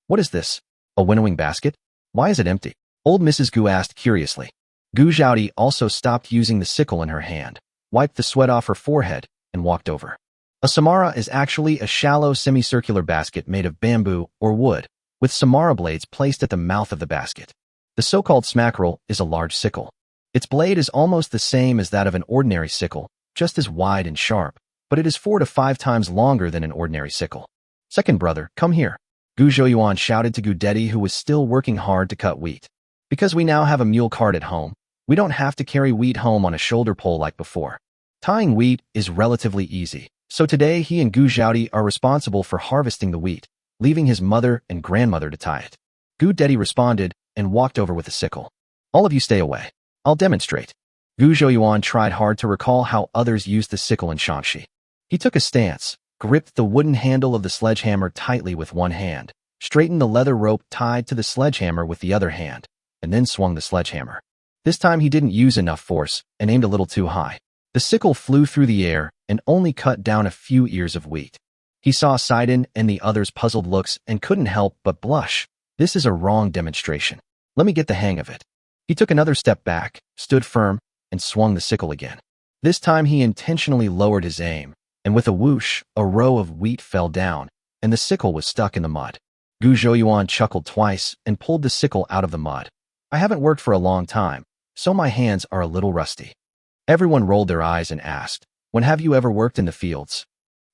"What is this? A winnowing basket? Why is it empty?" Old Mrs. Gu asked curiously. Gu Zhaodi also stopped using the sickle in her hand, wiped the sweat off her forehead, and walked over. A samara is actually a shallow semicircular basket made of bamboo or wood, with samara blades placed at the mouth of the basket. The so-called smackerel is a large sickle. Its blade is almost the same as that of an ordinary sickle, just as wide and sharp, but it is 4 to 5 times longer than an ordinary sickle. "Second brother, come here," Gu Zhouyuan shouted to Gu Dedi, who was still working hard to cut wheat. "Because we now have a mule cart at home, we don't have to carry wheat home on a shoulder pole like before. Tying wheat is relatively easy, so today he and Gu Zhaodi are responsible for harvesting the wheat, leaving his mother and grandmother to tie it." Gu Dedi responded and walked over with a sickle. "All of you stay away. I'll demonstrate." Gu Zhouyuan tried hard to recall how others used the sickle in Shaanxi. He took a stance, gripped the wooden handle of the sledgehammer tightly with one hand, straightened the leather rope tied to the sledgehammer with the other hand, and then swung the sledgehammer. This time he didn't use enough force and aimed a little too high. The sickle flew through the air and only cut down a few ears of wheat. He saw Sidon and the others' puzzled looks and couldn't help but blush. "This is a wrong demonstration. Let me get the hang of it." He took another step back, stood firm, and swung the sickle again. This time he intentionally lowered his aim, and with a whoosh, a row of wheat fell down, and the sickle was stuck in the mud. Gu Zhouyuan chuckled twice and pulled the sickle out of the mud. "I haven't worked for a long time, so my hands are a little rusty." Everyone rolled their eyes and asked, "When have you ever worked in the fields?"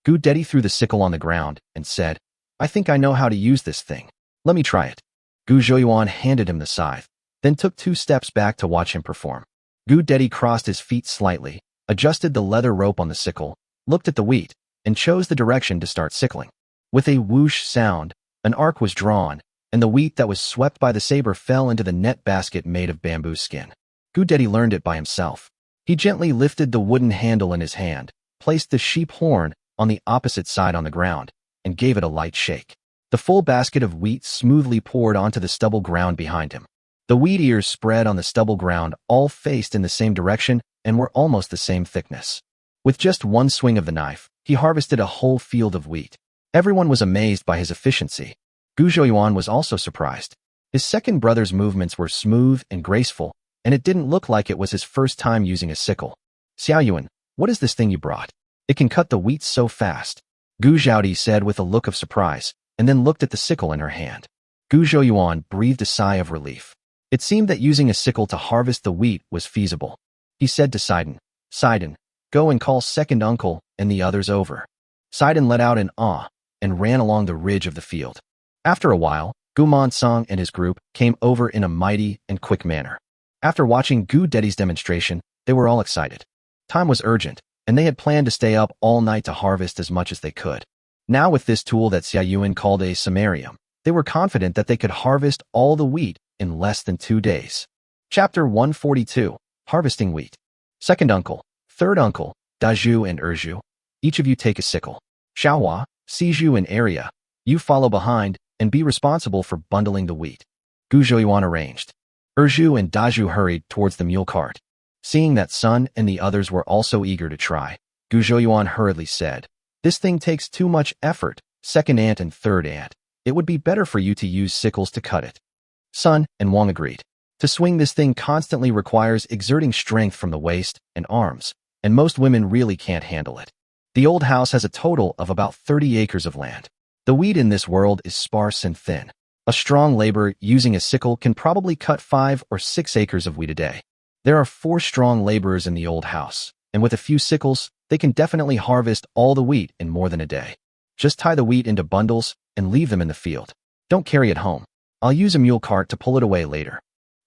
Gu Dedi threw the sickle on the ground and said, "I think I know how to use this thing. Let me try it." Gu Zhouyuan handed him the scythe, then took 2 steps back to watch him perform. Gu Dedi crossed his feet slightly, adjusted the leather rope on the sickle, looked at the wheat, and chose the direction to start sickling. With a whoosh sound, an arc was drawn, and the wheat that was swept by the saber fell into the net basket made of bamboo skin. Gu Dedi learned it by himself. He gently lifted the wooden handle in his hand, placed the sheep horn on the opposite side on the ground, and gave it a light shake. The full basket of wheat smoothly poured onto the stubble ground behind him. The wheat ears spread on the stubble ground, all faced in the same direction and were almost the same thickness. With just one swing of the knife, he harvested a whole field of wheat. Everyone was amazed by his efficiency. Gu Zhouyuan was also surprised. His second brother's movements were smooth and graceful, and it didn't look like it was his first time using a sickle. "Xiaoyuan, what is this thing you brought? It can cut the wheat so fast," Gu Zhaodi said with a look of surprise, and then looked at the sickle in her hand. Gu Zhouyuan breathed a sigh of relief. It seemed that using a sickle to harvest the wheat was feasible. He said to Sidon, "Sidon, go and call second uncle and the others over." Sidon let out an "ah" and ran along the ridge of the field. After a while, Gu Mansong and his group came over in a mighty and quick manner. After watching Gu Dedi's demonstration, they were all excited. Time was urgent, and they had planned to stay up all night to harvest as much as they could. Now with this tool that Xiaoyuan called a samarium, They were confident that they could harvest all the wheat in less than 2 days. Chapter 142. Harvesting Wheat. Second uncle, third uncle, Daju and Erju. Each of you take a sickle. Xiaohua, Siju and Area. You follow behind and be responsible for bundling the wheat. Gu Zhuoyuan arranged. Erju and Daju hurried towards the mule cart. Seeing that Sun and the others were also eager to try, Gu Zhuoyuan hurriedly said, "This thing takes too much effort, second aunt and third aunt. It would be better for you to use sickles to cut it." Sun and Wang agreed. To swing this thing constantly requires exerting strength from the waist and arms, and most women really can't handle it. The old house has a total of about 30 acres of land. The wheat in this world is sparse and thin. A strong laborer using a sickle can probably cut 5 or 6 acres of wheat a day. There are 4 strong laborers in the old house, and with a few sickles, they can definitely harvest all the wheat in more than a day. Just tie the wheat into bundles and leave them in the field. Don't carry it home. I'll use a mule cart to pull it away later.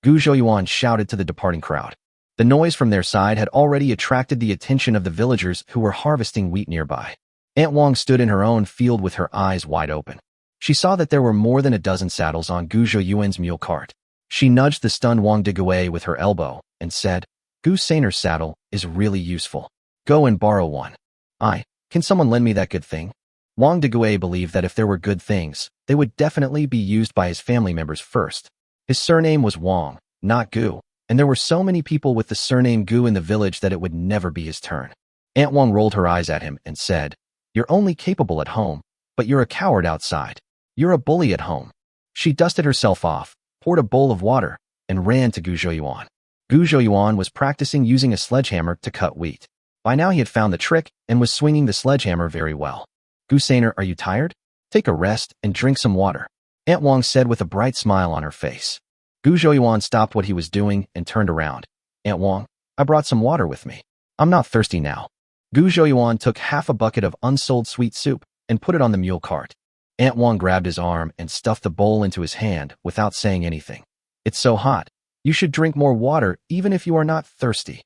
Gu Zhuoyuan shouted to the departing crowd. The noise from their side had already attracted the attention of the villagers who were harvesting wheat nearby. Aunt Wang stood in her own field with her eyes wide open. She saw that there were more than a dozen saddles on Gu Zhuoyuan's mule cart. She nudged the stunned Wang Deguay with her elbow and said, "Gu Sainer's saddle is really useful. Go and borrow one." Can someone lend me that good thing?" Wang Deguay believed that if there were good things, they would definitely be used by his family members first. His surname was Wang, not Gu, and there were so many people with the surname Gu in the village that it would never be his turn. Aunt Wang rolled her eyes at him and said, "You're only capable at home, but you're a coward outside. You're a bully at home." She dusted herself off, poured a bowl of water, and ran to Gu Zhuoyuan. Gu Zhuoyuan was practicing using a sledgehammer to cut wheat. By now he had found the trick and was swinging the sledgehammer very well. "Gu Sainer, are you tired? Take a rest and drink some water," Aunt Wang said with a bright smile on her face. Gu Zhuoyuan stopped what he was doing and turned around. "Aunt Wang, I brought some water with me. I'm not thirsty now." Gu Zhuoyuan took half a bucket of unsold sweet soup and put it on the mule cart. Aunt Wang grabbed his arm and stuffed the bowl into his hand without saying anything. "It's so hot. You should drink more water even if you are not thirsty."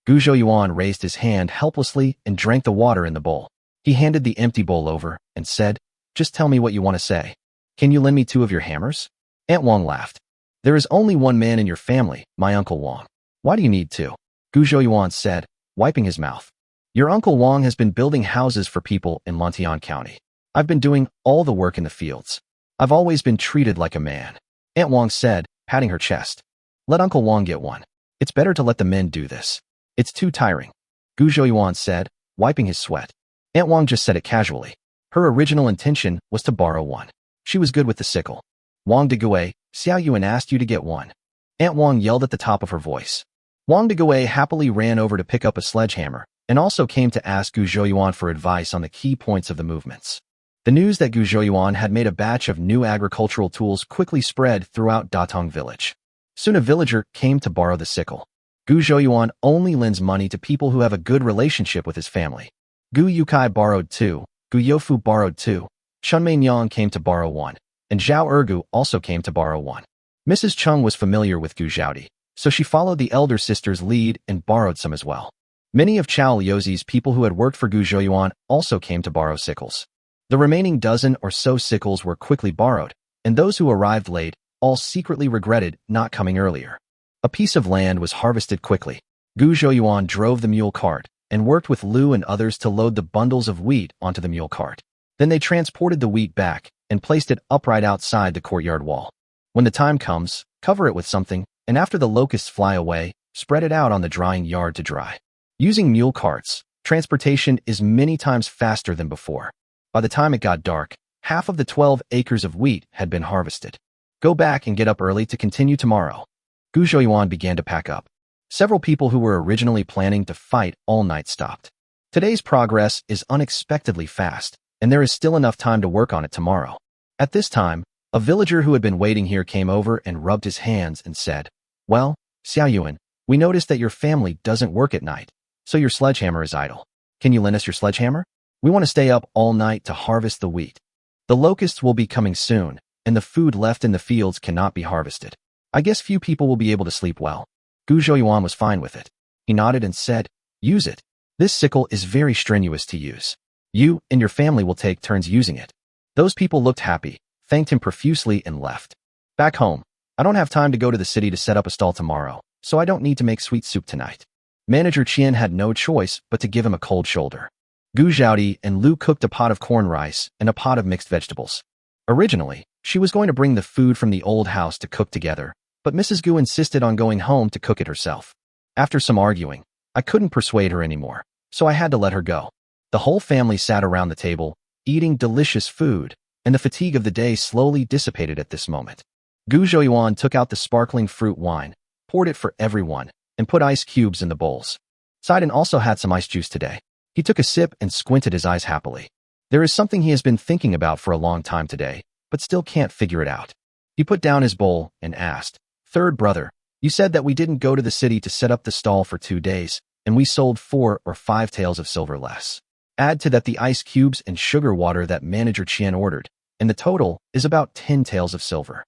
Gu Zhuoyuan raised his hand helplessly and drank the water in the bowl. He handed the empty bowl over and said, "Just tell me what you want to say. Can you lend me 2 of your hammers?" Aunt Wang laughed. "There is only one man in your family, my Uncle Wang. Why do you need 2? Gu Zhuoyuan said, wiping his mouth. "Your Uncle Wang has been building houses for people in Lantian County. I've been doing all the work in the fields. I've always been treated like a man," Aunt Wang said, patting her chest. "Let Uncle Wang get one. It's better to let the men do this. It's too tiring," Gu Zhuoyuan said, wiping his sweat. Aunt Wang just said it casually. Her original intention was to borrow one. She was good with the sickle. "Wang Deguay, Xiao Yuan asked you to get one." Aunt Wang yelled at the top of her voice. Wang Deguay happily ran over to pick up a sledgehammer and also came to ask Gu Zhuoyuan for advice on the key points of the movements. The news that Gu Zhuoyuan had made a batch of new agricultural tools quickly spread throughout Datong village. Soon a villager came to borrow the sickle. Gu Zhuoyuan only lends money to people who have a good relationship with his family. Gu Yukai borrowed 2, Gu Youfu borrowed 2, Chunmei Nyang came to borrow 1, and Zhao Ergu also came to borrow 1. Mrs. Chung was familiar with Gu Zhaodi, so she followed the elder sister's lead and borrowed some as well. Many of Chao Liuzi's people who had worked for Gu Zhuoyuan also came to borrow sickles. The remaining dozen or so sickles were quickly borrowed, and those who arrived late all secretly regretted not coming earlier. A piece of land was harvested quickly. Gu Zhuoyuan drove the mule cart and worked with Lu and others to load the bundles of wheat onto the mule cart. Then they transported the wheat back and placed it upright outside the courtyard wall. When the time comes, cover it with something, and after the locusts fly away, spread it out on the drying yard to dry. Using mule carts, transportation is many times faster than before. By the time it got dark, half of the 12 acres of wheat had been harvested. "Go back and get up early to continue tomorrow." Gu Zhuoyuan began to pack up. Several people who were originally planning to fight all night stopped. Today's progress is unexpectedly fast, and there is still enough time to work on it tomorrow. At this time, a villager who had been waiting here came over and rubbed his hands and said, "Well, Xiao Yuan, we noticed that your family doesn't work at night, so your sledgehammer is idle. Can you lend us your sledgehammer? We want to stay up all night to harvest the wheat. The locusts will be coming soon, and the food left in the fields cannot be harvested. I guess few people will be able to sleep well." Gu Zhuoyuan was fine with it. He nodded and said, "Use it. This sickle is very strenuous to use. You and your family will take turns using it." Those people looked happy, thanked him profusely and left. Back home, I don't have time to go to the city to set up a stall tomorrow, so I don't need to make sweet soup tonight. Manager Qian had no choice but to give him a cold shoulder. Gu Zhaodi and Lu cooked a pot of corn rice and a pot of mixed vegetables. Originally, she was going to bring the food from the old house to cook together, but Mrs. Gu insisted on going home to cook it herself. After some arguing, I couldn't persuade her anymore, so I had to let her go. The whole family sat around the table, eating delicious food, and the fatigue of the day slowly dissipated at this moment. Gu Zhouyuan took out the sparkling fruit wine, poured it for everyone, and put ice cubes in the bowls. Sidon also had some ice juice today. He took a sip and squinted his eyes happily. There is something he has been thinking about for a long time today, but still can't figure it out. He put down his bowl and asked, "Third brother, you said that we didn't go to the city to set up the stall for 2 days, and we sold 4 or 5 taels of silver less. Add to that the ice cubes and sugar water that Manager Qian ordered, and the total is about 10 taels of silver."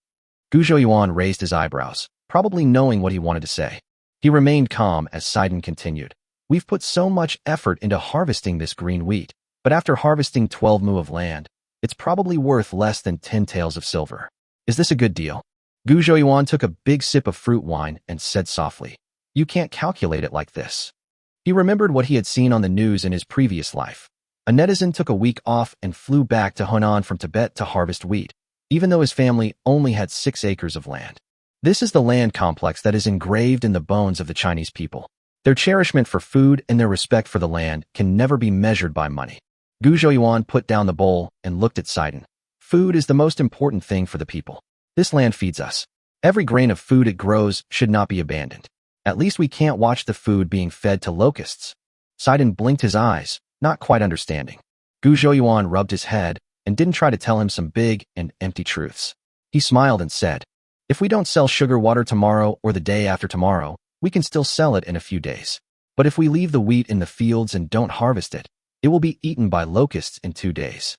Gu Zhouyuan raised his eyebrows, probably knowing what he wanted to say. He remained calm as Sidon continued. "We've put so much effort into harvesting this green wheat, but after harvesting 12 mu of land, it's probably worth less than 10 taels of silver. Is this a good deal?" Gu Zhouyuan took a big sip of fruit wine and said softly, "You can't calculate it like this." He remembered what he had seen on the news in his previous life. A netizen took a week off and flew back to Hunan from Tibet to harvest wheat, even though his family only had 6 acres of land. This is the land complex that is engraved in the bones of the Chinese people. Their cherishment for food and their respect for the land can never be measured by money. Gu Zhouyuan put down the bowl and looked at Sidon. "Food is the most important thing for the people. This land feeds us. Every grain of food it grows should not be abandoned. At least we can't watch the food being fed to locusts." Sidon blinked his eyes, not quite understanding. Gu Zhouyuan rubbed his head and didn't try to tell him some big and empty truths. He smiled and said, "If we don't sell sugar water tomorrow or the day after tomorrow, we can still sell it in a few days. But if we leave the wheat in the fields and don't harvest it, it will be eaten by locusts in 2 days."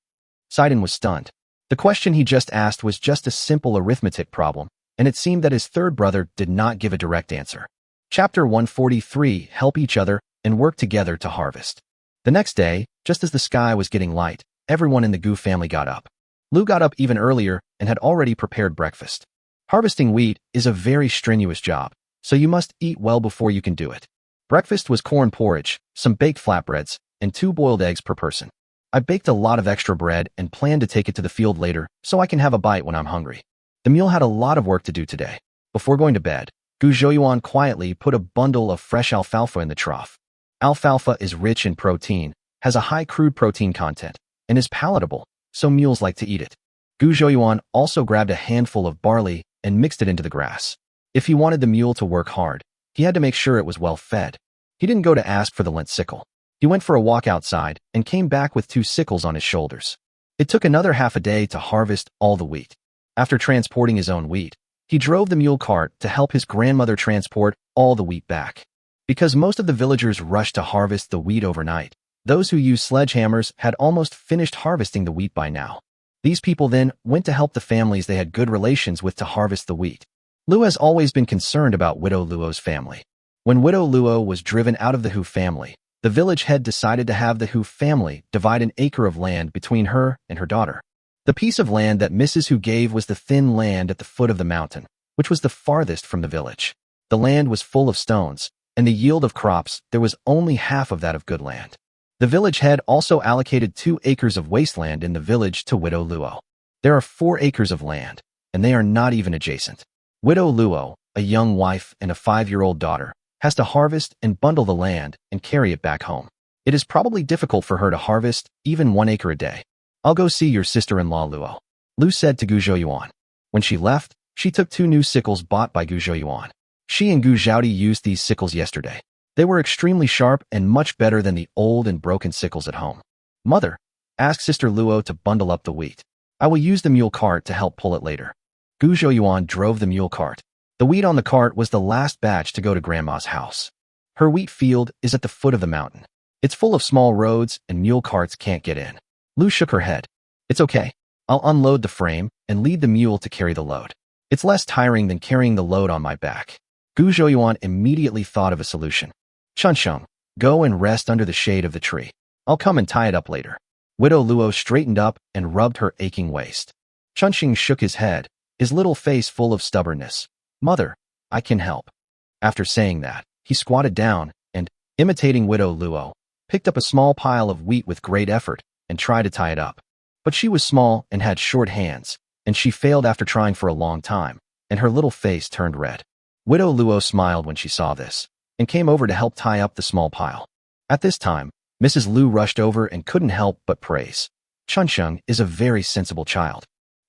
Sidon was stunned. The question he just asked was just a simple arithmetic problem, and it seemed that his third brother did not give a direct answer. Chapter 143, Help Each Other and Work Together to Harvest. The next day, just as the sky was getting light, everyone in the Gu family got up. Lu got up even earlier and had already prepared breakfast. Harvesting wheat is a very strenuous job, so you must eat well before you can do it. Breakfast was corn porridge, some baked flatbreads, and 2 boiled eggs per person. I baked a lot of extra bread and plan to take it to the field later so I can have a bite when I'm hungry. The meal had a lot of work to do today. Before going to bed, Gu Zhouyuan quietly put a bundle of fresh alfalfa in the trough. Alfalfa is rich in protein, has a high crude protein content, and is palatable, so mules like to eat it. Gu Zhouyuan also grabbed a handful of barley and mixed it into the grass. If he wanted the mule to work hard, he had to make sure it was well fed. He didn't go to ask for the lent sickle. He went for a walk outside and came back with 2 sickles on his shoulders. It took another half a day to harvest all the wheat. After transporting his own wheat, he drove the mule cart to help his grandmother transport all the wheat back. Because most of the villagers rushed to harvest the wheat overnight, those who used sledgehammers had almost finished harvesting the wheat by now. These people then went to help the families they had good relations with to harvest the wheat. Lu has always been concerned about Widow Luo's family. When Widow Luo was driven out of the Hu family, the village head decided to have the Hu family divide an acre of land between her and her daughter. The piece of land that Mrs. Hu gave was the thin land at the foot of the mountain, which was the farthest from the village. The land was full of stones, and the yield of crops there was only half of that of good land. The village head also allocated 2 acres of wasteland in the village to Widow Luo. There are 4 acres of land, and they are not even adjacent. Widow Luo, a young wife and a 5-year-old daughter, has to harvest and bundle the land and carry it back home. It is probably difficult for her to harvest even 1 acre a day. "I'll go see your sister-in-law Luo," Lu said to Gu Zhouyuan. When she left, she took 2 new sickles bought by Gu Zhouyuan. She and Gu Zhaodi used these sickles yesterday. They were extremely sharp and much better than the old and broken sickles at home. "Mother, ask Sister Luo to bundle up the wheat. I will use the mule cart to help pull it later." Gu Zhouyuan drove the mule cart. The wheat on the cart was the last batch to go to Grandma's house. Her wheat field is at the foot of the mountain. It's full of small roads and mule carts can't get in. Lu shook her head. "It's okay. I'll unload the frame and lead the mule to carry the load. It's less tiring than carrying the load on my back." Gu Zhouyuan immediately thought of a solution. "Chunsheng, go and rest under the shade of the tree. I'll come and tie it up later." Widow Luo straightened up and rubbed her aching waist. Chunxing shook his head, his little face full of stubbornness. Mother, I can help. After saying that, he squatted down and, imitating Widow Luo, picked up a small pile of wheat with great effort and tried to tie it up. But she was small and had short hands, and she failed after trying for a long time, and her little face turned red. Widow Luo smiled when she saw this, and came over to help tie up the small pile. At this time, Mrs. Lu rushed over and couldn't help but praise. Chunsheng is a very sensible child.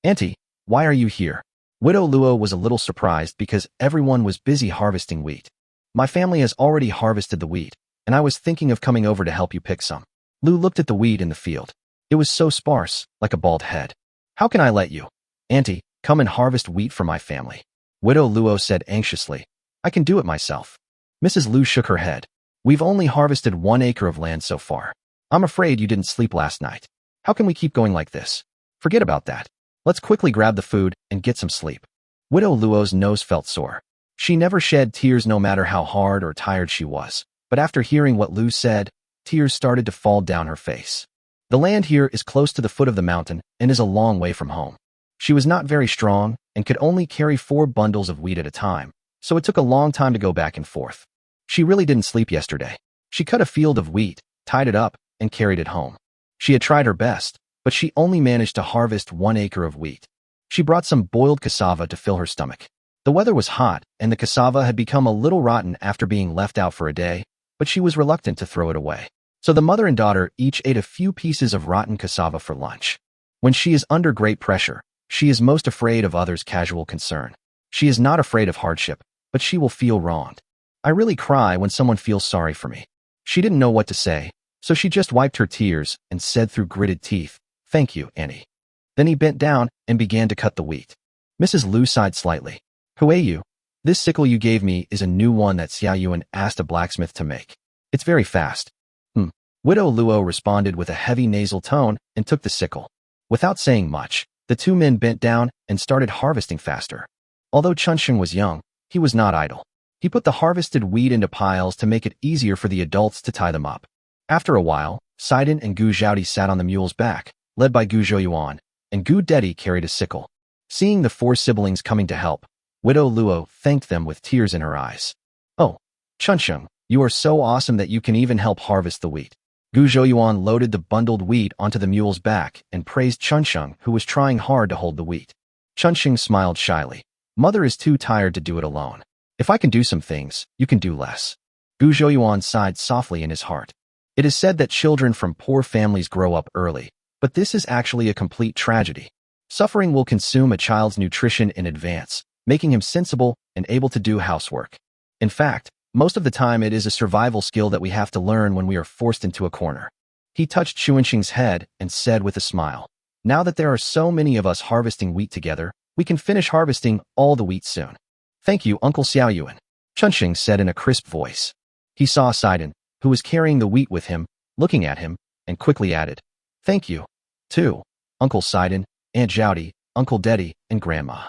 Auntie, why are you here? Widow Luo was a little surprised because everyone was busy harvesting wheat. My family has already harvested the wheat, and I was thinking of coming over to help you pick some. Lu looked at the wheat in the field. It was so sparse, like a bald head. How can I let you? Auntie, come and harvest wheat for my family. Widow Luo said anxiously. I can do it myself. Mrs. Lu shook her head. We've only harvested 1 acre of land so far. I'm afraid you didn't sleep last night. How can we keep going like this? Forget about that. Let's quickly grab the food and get some sleep. Widow Luo's nose felt sore. She never shed tears no matter how hard or tired she was. But after hearing what Lu said, tears started to fall down her face. The land here is close to the foot of the mountain and is a long way from home. She was not very strong and could only carry 4 bundles of wheat at a time, so it took a long time to go back and forth. She really didn't sleep yesterday. She cut a field of wheat, tied it up, and carried it home. She had tried her best, but she only managed to harvest 1 acre of wheat. She brought some boiled cassava to fill her stomach. The weather was hot, and the cassava had become a little rotten after being left out for a day, but she was reluctant to throw it away. So the mother and daughter each ate a few pieces of rotten cassava for lunch. When she is under great pressure, she is most afraid of others' casual concern. She is not afraid of hardship, but she will feel wronged. I really cry when someone feels sorry for me. She didn't know what to say, so she just wiped her tears and said through gritted teeth, Thank you, Annie. Then he bent down and began to cut the wheat. Mrs. Lu sighed slightly. Huayu, this sickle you gave me is a new one that Xia Yuan asked a blacksmith to make. It's very fast. Widow Luo responded with a heavy nasal tone and took the sickle. Without saying much, the 2 men bent down and started harvesting faster. Although Chunsheng was young, he was not idle. He put the harvested wheat into piles to make it easier for the adults to tie them up. After a while, Sidon and Gu Zhaodi sat on the mule's back, led by Gu Zhouyuan, and Gu Dedi carried a sickle. Seeing the 4 siblings coming to help, Widow Luo thanked them with tears in her eyes. Oh, Chunsheng, you are so awesome that you can even help harvest the wheat. Gu Zhouyuan loaded the bundled wheat onto the mule's back and praised Chunsheng, who was trying hard to hold the wheat. Chunsheng smiled shyly. Mother is too tired to do it alone. If I can do some things, you can do less. Gu Zhouyuan sighed softly in his heart. It is said that children from poor families grow up early, but this is actually a complete tragedy. Suffering will consume a child's nutrition in advance, making him sensible and able to do housework. In fact, most of the time it is a survival skill that we have to learn when we are forced into a corner. He touched Xuanxing's head and said with a smile, Now that there are so many of us harvesting wheat together, we can finish harvesting all the wheat soon. Thank you, Uncle Xiaoyuan, Chunxing said in a crisp voice. He saw Sidon, who was carrying the wheat with him, looking at him, and quickly added, Thank you, too, Uncle Sidon, Aunt Zhaodi, Uncle Dedi, and Grandma.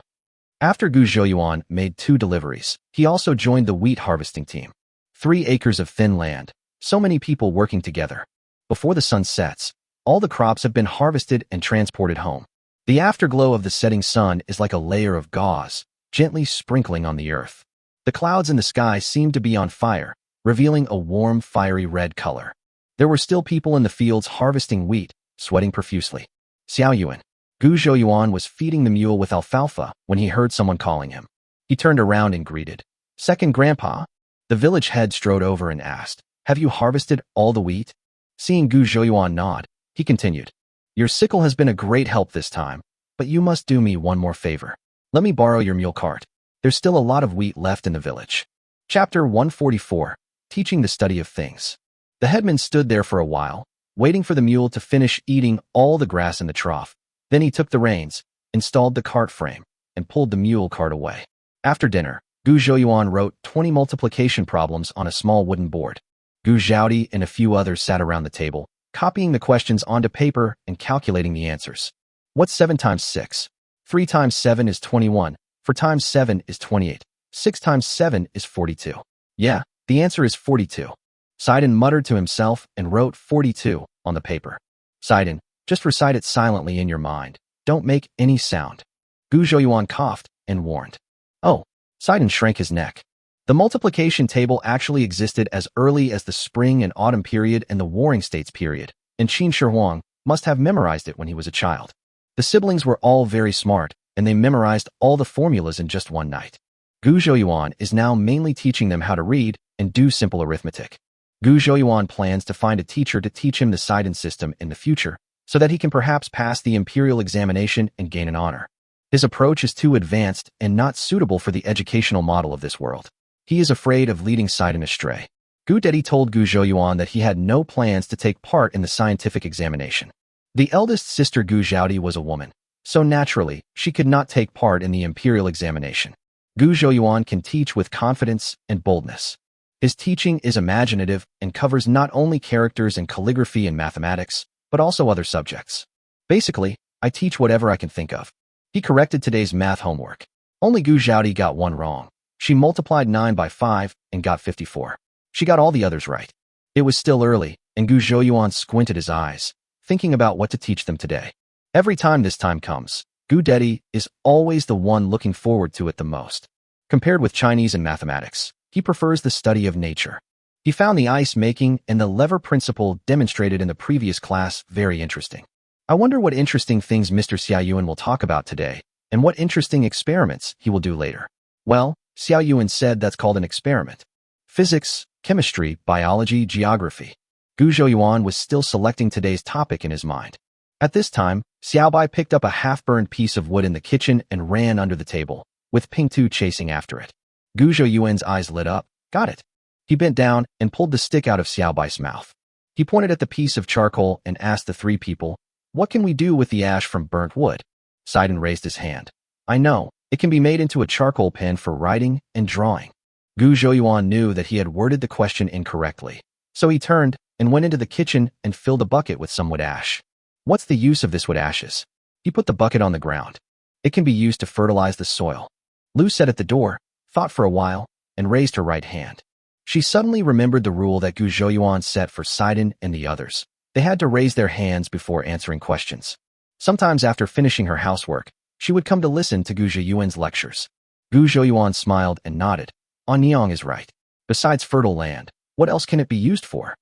After Gu Zhouyuan made 2 deliveries, he also joined the wheat harvesting team. 3 acres of thin land, so many people working together. Before the sun sets, all the crops have been harvested and transported home. The afterglow of the setting sun is like a layer of gauze, gently sprinkling on the earth. The clouds in the sky seemed to be on fire, revealing a warm, fiery red color. There were still people in the fields harvesting wheat, sweating profusely. Xiaoyuan. Gu Zhouyuan was feeding the mule with alfalfa when he heard someone calling him. He turned around and greeted. Second Grandpa? The village head strode over and asked, Have you harvested all the wheat? Seeing Gu Zhouyuan nod, he continued. Your sickle has been a great help this time, but you must do me one more favor. Let me borrow your mule cart. There's still a lot of wheat left in the village. Chapter 144, Teaching the Study of Things. The headman stood there for a while, waiting for the mule to finish eating all the grass in the trough. Then he took the reins, installed the cart frame, and pulled the mule cart away. After dinner, Gu Zhouyuan wrote 20 multiplication problems on a small wooden board. Gu Zhaodi and a few others sat around the table, copying the questions onto paper and calculating the answers. What's 7 times 6? 3 times 7 is 21, 4 times 7 is 28, 6 times 7 is 42. Yeah, the answer is 42. Sidon muttered to himself and wrote 42 on the paper. Sidon, just recite it silently in your mind. don't make any sound. Gu Zhouyuan coughed and warned. Oh, Sidon shrank his neck. The multiplication table actually existed as early as the spring and autumn period and the warring states period, and Qin Shi Huang must have memorized it when he was a child. The siblings were all very smart, and they memorized all the formulas in just one night. Gu Zhouyuan is now mainly teaching them how to read and do simple arithmetic. Gu Zhouyuan plans to find a teacher to teach him the Sidon system in the future, so that he can perhaps pass the imperial examination and gain an honor. His approach is too advanced and not suitable for the educational model of this world. He is afraid of leading Sidon astray. Gu Dedi told Gu Zhouyuan that he had no plans to take part in the scientific examination. The eldest sister Gu Zhaodi was a woman, so naturally, she could not take part in the imperial examination. Gu Zhouyuan can teach with confidence and boldness. His teaching is imaginative and covers not only characters and calligraphy and mathematics, but also other subjects. Basically, I teach whatever I can think of. He corrected today's math homework. Only Gu Zhaodi got one wrong. She multiplied 9 by 5 and got 54. She got all the others right. It was still early, and Gu Zhouyuan squinted his eyes, thinking about what to teach them today. Every time this time comes, Gu Dedi is always the one looking forward to it the most. Compared with Chinese and mathematics, he prefers the study of nature. He found the ice making and the lever principle demonstrated in the previous class very interesting. I wonder what interesting things Mr. Xiaoyuan will talk about today, and what interesting experiments he will do later. Well, Xiaoyuan said that's called an experiment. Physics, chemistry, biology, geography. Gu Zhouyuan was still selecting today's topic in his mind. At this time, Xiaobai picked up a half-burned piece of wood in the kitchen and ran under the table, with Ping Tu chasing after it. Gu Zhouyuan's eyes lit up. Got it. He bent down and pulled the stick out of Xiaobai's mouth. He pointed at the piece of charcoal and asked the three people, "What can we do with the ash from burnt wood?" Sidon raised his hand. "I know. It can be made into a charcoal pen for writing and drawing." Gu Zhouyuan knew that he had worded the question incorrectly, so he turned and went into the kitchen and filled a bucket with some wood ash. What's the use of this wood ashes? He put the bucket on the ground. It can be used to fertilize the soil. Lu sat at the door, thought for a while, and raised her right hand. She suddenly remembered the rule that Gu Zhouyuan set for Sidon and the others. They had to raise their hands before answering questions. Sometimes after finishing her housework, she would come to listen to Gu Zhouyuan's lectures. Gu Zhouyuan smiled and nodded. Niang is right. Besides fertile land, what else can it be used for?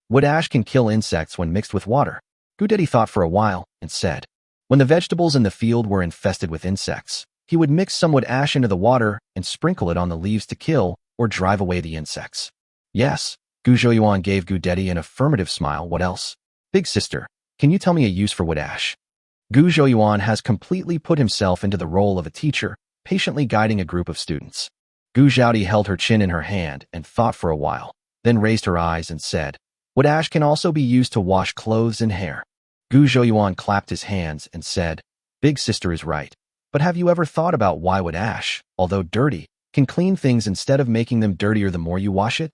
Wood ash can kill insects when mixed with water. Gu Dedi thought for a while and said, when the vegetables in the field were infested with insects, he would mix some wood ash into the water and sprinkle it on the leaves to kill or drive away the insects. Yes, Gu Zhouyuan gave Gu Dedi an affirmative smile. What else? Big sister, can you tell me a use for wood ash? Gu Zhouyuan has completely put himself into the role of a teacher, patiently guiding a group of students. Gu Zhaodi held her chin in her hand and thought for a while, then raised her eyes and said, wood ash can also be used to wash clothes and hair. Gu Zhouyuan clapped his hands and said, Big sister is right. But have you ever thought about why wood ash, although dirty, can clean things instead of making them dirtier the more you wash it?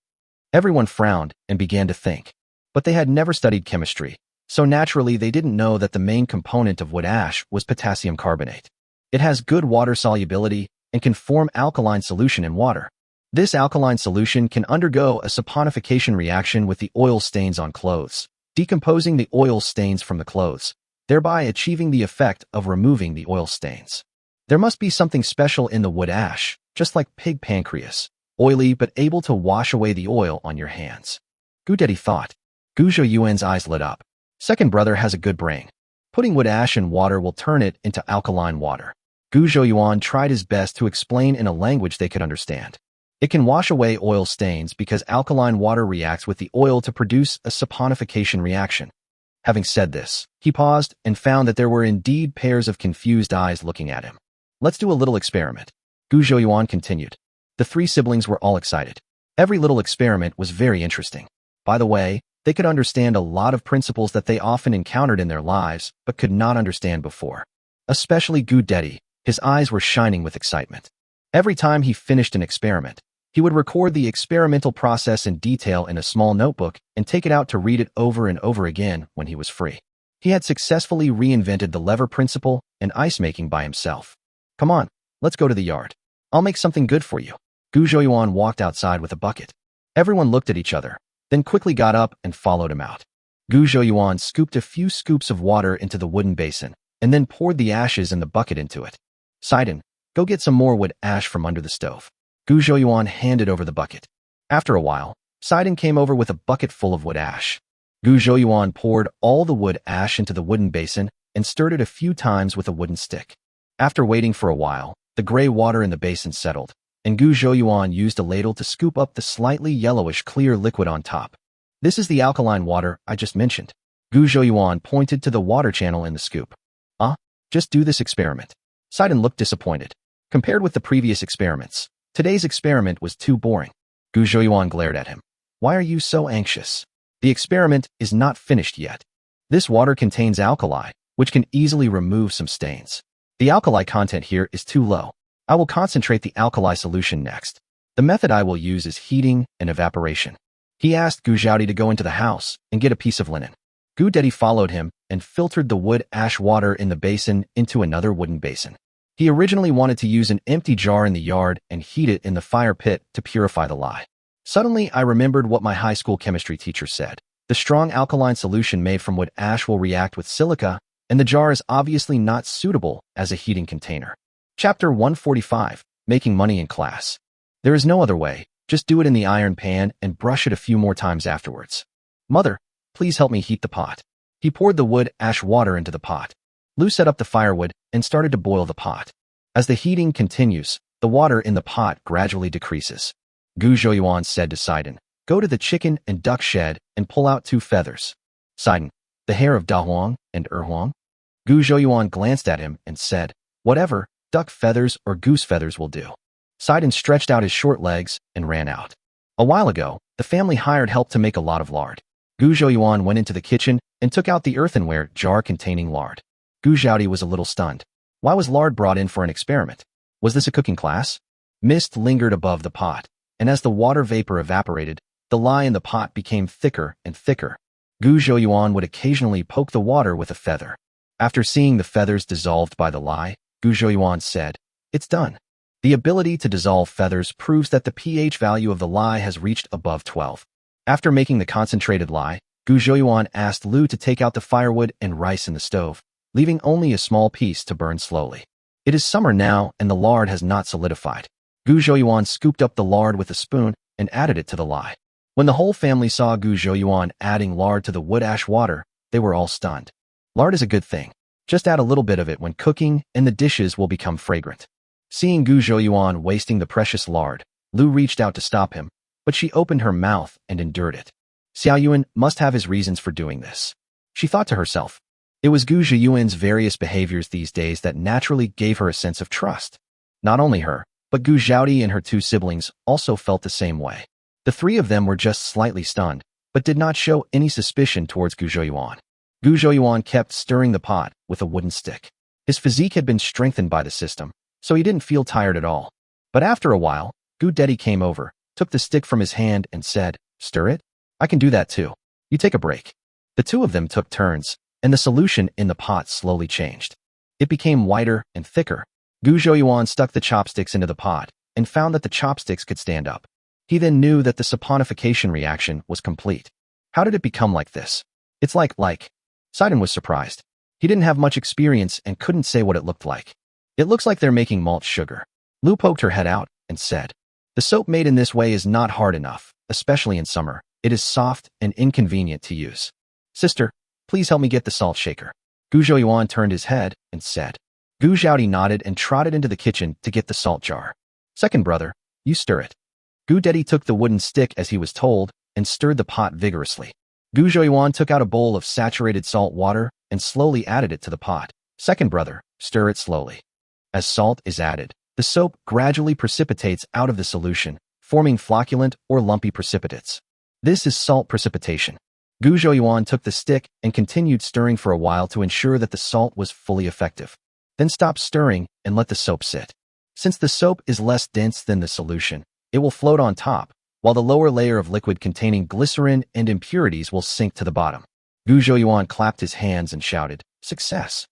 Everyone frowned and began to think. But they had never studied chemistry, so naturally they didn't know that the main component of wood ash was potassium carbonate. It has good water solubility and can form alkaline solution in water. This alkaline solution can undergo a saponification reaction with the oil stains on clothes, decomposing the oil stains from the clothes, thereby achieving the effect of removing the oil stains. There must be something special in the wood ash, just like pig pancreas, oily but able to wash away the oil on your hands. Gu Dedi thought. Gu Zhouyuan's eyes lit up. Second brother has a good brain. Putting wood ash in water will turn it into alkaline water. Gu Zhouyuan tried his best to explain in a language they could understand. It can wash away oil stains because alkaline water reacts with the oil to produce a saponification reaction. Having said this, he paused and found that there were indeed pairs of confused eyes looking at him. Let's do a little experiment. Gu Zhouyuan continued. The three siblings were all excited. Every little experiment was very interesting. By the way, they could understand a lot of principles that they often encountered in their lives but could not understand before. Especially Gu Dedi, his eyes were shining with excitement. Every time he finished an experiment, he would record the experimental process in detail in a small notebook and take it out to read it over and over again when he was free. He had successfully reinvented the lever principle and ice making by himself. Come on, let's go to the yard. I'll make something good for you. Gu Zhouyuan walked outside with a bucket. Everyone looked at each other, then quickly got up and followed him out. Gu Zhouyuan scooped a few scoops of water into the wooden basin, and then poured the ashes in the bucket into it. Sidon, go get some more wood ash from under the stove. Gu Zhouyuan handed over the bucket. After a while, Sidon came over with a bucket full of wood ash. Gu Zhouyuan poured all the wood ash into the wooden basin and stirred it a few times with a wooden stick. After waiting for a while, the gray water in the basin settled, and Gu Zhouyuan used a ladle to scoop up the slightly yellowish clear liquid on top. This is the alkaline water I just mentioned. Gu Zhouyuan pointed to the water channel in the scoop. Just do this experiment. Sidon looked disappointed. Compared with the previous experiments, today's experiment was too boring. Gu Zhouyuan glared at him. Why are you so anxious? The experiment is not finished yet. This water contains alkali, which can easily remove some stains. The alkali content here is too low. I will concentrate the alkali solution next. The method I will use is heating and evaporation. He asked Gu Zhaodi to go into the house and get a piece of linen. Gu Dedi followed him and filtered the wood ash water in the basin into another wooden basin. He originally wanted to use an empty jar in the yard and heat it in the fire pit to purify the lye. Suddenly, I remembered what my high school chemistry teacher said. The strong alkaline solution made from wood ash will react with silica, and the jar is obviously not suitable as a heating container. Chapter 145, Making Money in Class. There is no other way. Just do it in the iron pan and brush it a few more times afterwards. Mother, please help me heat the pot. He poured the wood ash water into the pot. Lu set up the firewood and started to boil the pot. As the heating continues, the water in the pot gradually decreases. Gu Zhouyuan said to Sidon, go to the chicken and duck shed and pull out 2 feathers. Sidon, the hair of Da Huang and Huang? Gu Zhouyuan glanced at him and said, whatever, duck feathers or goose feathers will do. Sidon stretched out his short legs and ran out. A while ago, the family hired help to make a lot of lard. Gu Zhouyuan went into the kitchen and took out the earthenware jar containing lard. Gu Zhaodi was a little stunned. Why was lard brought in for an experiment? Was this a cooking class? Mist lingered above the pot, and as the water vapor evaporated, the lye in the pot became thicker and thicker. Gu Zhouyuan would occasionally poke the water with a feather. After seeing the feathers dissolved by the lye, Gu Zhouyuan said, it's done. The ability to dissolve feathers proves that the pH value of the lye has reached above 12. After making the concentrated lye, Gu Zhouyuan asked Lu to take out the firewood and rice in the stove, leaving only a small piece to burn slowly. It is summer now and the lard has not solidified. Gu Zhouyuan scooped up the lard with a spoon and added it to the lye. When the whole family saw Gu Zhouyuan adding lard to the wood ash water, they were all stunned. Lard is a good thing. Just add a little bit of it when cooking and the dishes will become fragrant. Seeing Gu Zhouyuan wasting the precious lard, Lu reached out to stop him, but she opened her mouth and endured it. Xiao Yuan must have his reasons for doing this. She thought to herself. It was Gu Zhiyuan's various behaviors these days that naturally gave her a sense of trust. Not only her, but Gu Zhaodi and her 2 siblings also felt the same way. The 3 of them were just slightly stunned, but did not show any suspicion towards Gu Zhouyuan. Gu Zhouyuan kept stirring the pot with a wooden stick. His physique had been strengthened by the system, so he didn't feel tired at all. But after a while, Gu Dedi came over, took the stick from his hand and said, stir it? I can do that too. You take a break. The 2 of them took turns, and the solution in the pot slowly changed. It became whiter and thicker. Gu Zhouyuan stuck the chopsticks into the pot and found that the chopsticks could stand up. He then knew that the saponification reaction was complete. How did it become like this? It's like. Sidon was surprised. He didn't have much experience and couldn't say what it looked like. It looks like they're making malt sugar. Lu poked her head out and said, the soap made in this way is not hard enough, especially in summer. It is soft and inconvenient to use. Sister, please help me get the salt shaker. Gu Zhouyuan turned his head and said. Gu Zhaodi nodded and trotted into the kitchen to get the salt jar. Second brother, you stir it. Gu Dedi took the wooden stick as he was told and stirred the pot vigorously. Gu Zhouyuan took out a bowl of saturated salt water and slowly added it to the pot. Second brother, stir it slowly. As salt is added, the soap gradually precipitates out of the solution, forming flocculent or lumpy precipitates. This is salt precipitation. Gu Zhouyuan took the stick and continued stirring for a while to ensure that the salt was fully effective. Then stopped stirring and let the soap sit. Since the soap is less dense than the solution, it will float on top, while the lower layer of liquid containing glycerin and impurities will sink to the bottom. Gu Zhouyuan clapped his hands and shouted, success!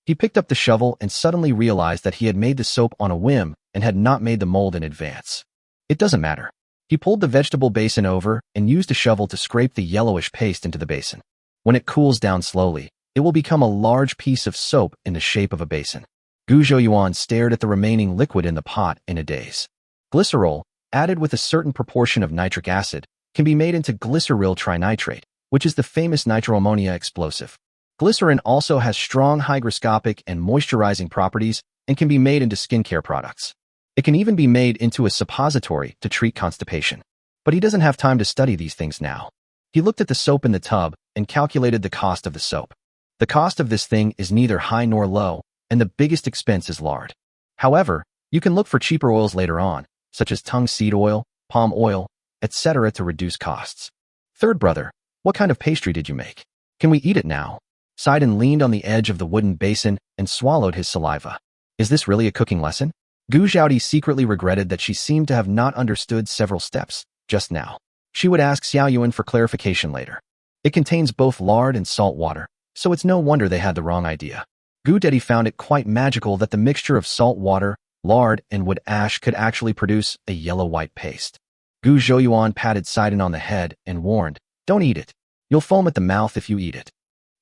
He picked up the shovel and suddenly realized that he had made the soap on a whim and had not made the mold in advance. It doesn't matter. He pulled the vegetable basin over and used a shovel to scrape the yellowish paste into the basin. When it cools down slowly, it will become a large piece of soap in the shape of a basin. Gu Zhouyuan stared at the remaining liquid in the pot in a daze. Glycerol, added with a certain proportion of nitric acid, can be made into glyceryl trinitrate, which is the famous nitroammonia explosive. Glycerin also has strong hygroscopic and moisturizing properties and can be made into skincare products. It can even be made into a suppository to treat constipation. But he doesn't have time to study these things now. He looked at the soap in the tub and calculated the cost of the soap. The cost of this thing is neither high nor low, and the biggest expense is lard. However, you can look for cheaper oils later on, such as tung seed oil, palm oil, etc. to reduce costs. Third brother, what kind of pastry did you make? Can we eat it now? Sidon leaned on the edge of the wooden basin and swallowed his saliva. Is this really a cooking lesson? Gu Zhaodi secretly regretted that she seemed to have not understood several steps just now. She would ask Xiao Yuan for clarification later. It contains both lard and salt water, so it's no wonder they had the wrong idea. Gu Dedi found it quite magical that the mixture of salt water, lard, and wood ash could actually produce a yellow-white paste. Gu Zhouyuan patted Sidon on the head and warned, "Don't eat it. You'll foam at the mouth if you eat it."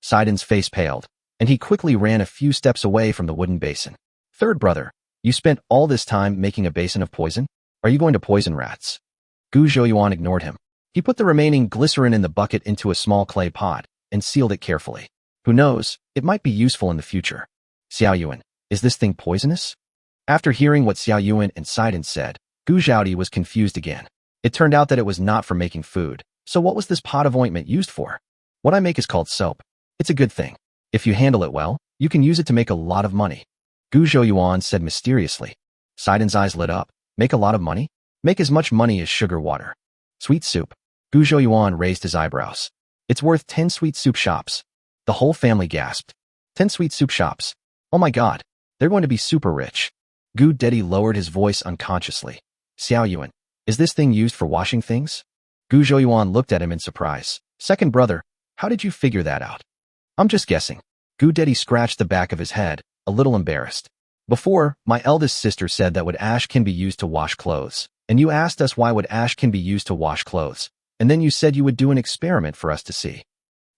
Sidon's face paled, and he quickly ran a few steps away from the wooden basin. Third brother, you spent all this time making a basin of poison? Are you going to poison rats? Gu Zhouyuan ignored him. He put the remaining glycerin in the bucket into a small clay pot and sealed it carefully. Who knows, it might be useful in the future. Xiao Yuan, is this thing poisonous? After hearing what Xiao Yuan and Sidon said, Gu Zhaodi was confused again. It turned out that it was not for making food, so what was this pot of ointment used for? What I make is called soap. It's a good thing. If you handle it well, you can use it to make a lot of money. Gu Zhouyuan said mysteriously. Sidon's eyes lit up. Make a lot of money? Make as much money as sugar water. Sweet soup. Gu Zhouyuan raised his eyebrows. It's worth 10 sweet soup shops. The whole family gasped. 10 sweet soup shops. Oh my god, they're going to be super rich. Gu Dedi lowered his voice unconsciously. Xiao Yuan, is this thing used for washing things? Gu Zhouyuan looked at him in surprise. Second brother, how did you figure that out? I'm just guessing. Gu Dedi scratched the back of his head, a little embarrassed. Before, my eldest sister said that wood ash can be used to wash clothes, and you asked us why wood ash can be used to wash clothes, and then you said you would do an experiment for us to see.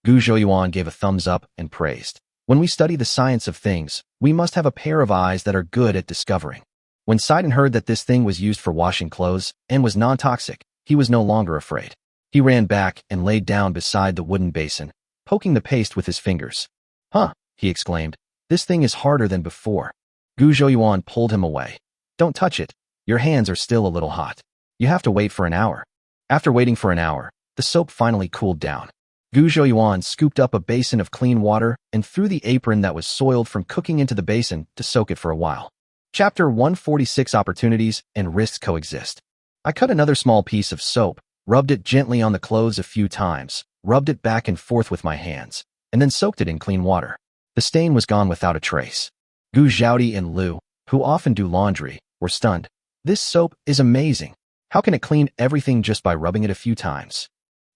Gu Zhouyuan gave a thumbs up and praised. When we study the science of things, we must have a pair of eyes that are good at discovering. When Sidon heard that this thing was used for washing clothes and was non-toxic, he was no longer afraid. He ran back and laid down beside the wooden basin, poking the paste with his fingers. Huh, he exclaimed. This thing is harder than before. Gu Zhouyuan pulled him away. Don't touch it. Your hands are still a little hot. You have to wait for an hour. After waiting for an hour, the soap finally cooled down. Gu Zhouyuan scooped up a basin of clean water and threw the apron that was soiled from cooking into the basin to soak it for a while. Chapter 146 Opportunities and Risks Coexist. I cut another small piece of soap, rubbed it gently on the clothes a few times, rubbed it back and forth with my hands, and then soaked it in clean water. The stain was gone without a trace. Gu Zhaodi and Lu, who often do laundry, were stunned. This soap is amazing. How can it clean everything just by rubbing it a few times?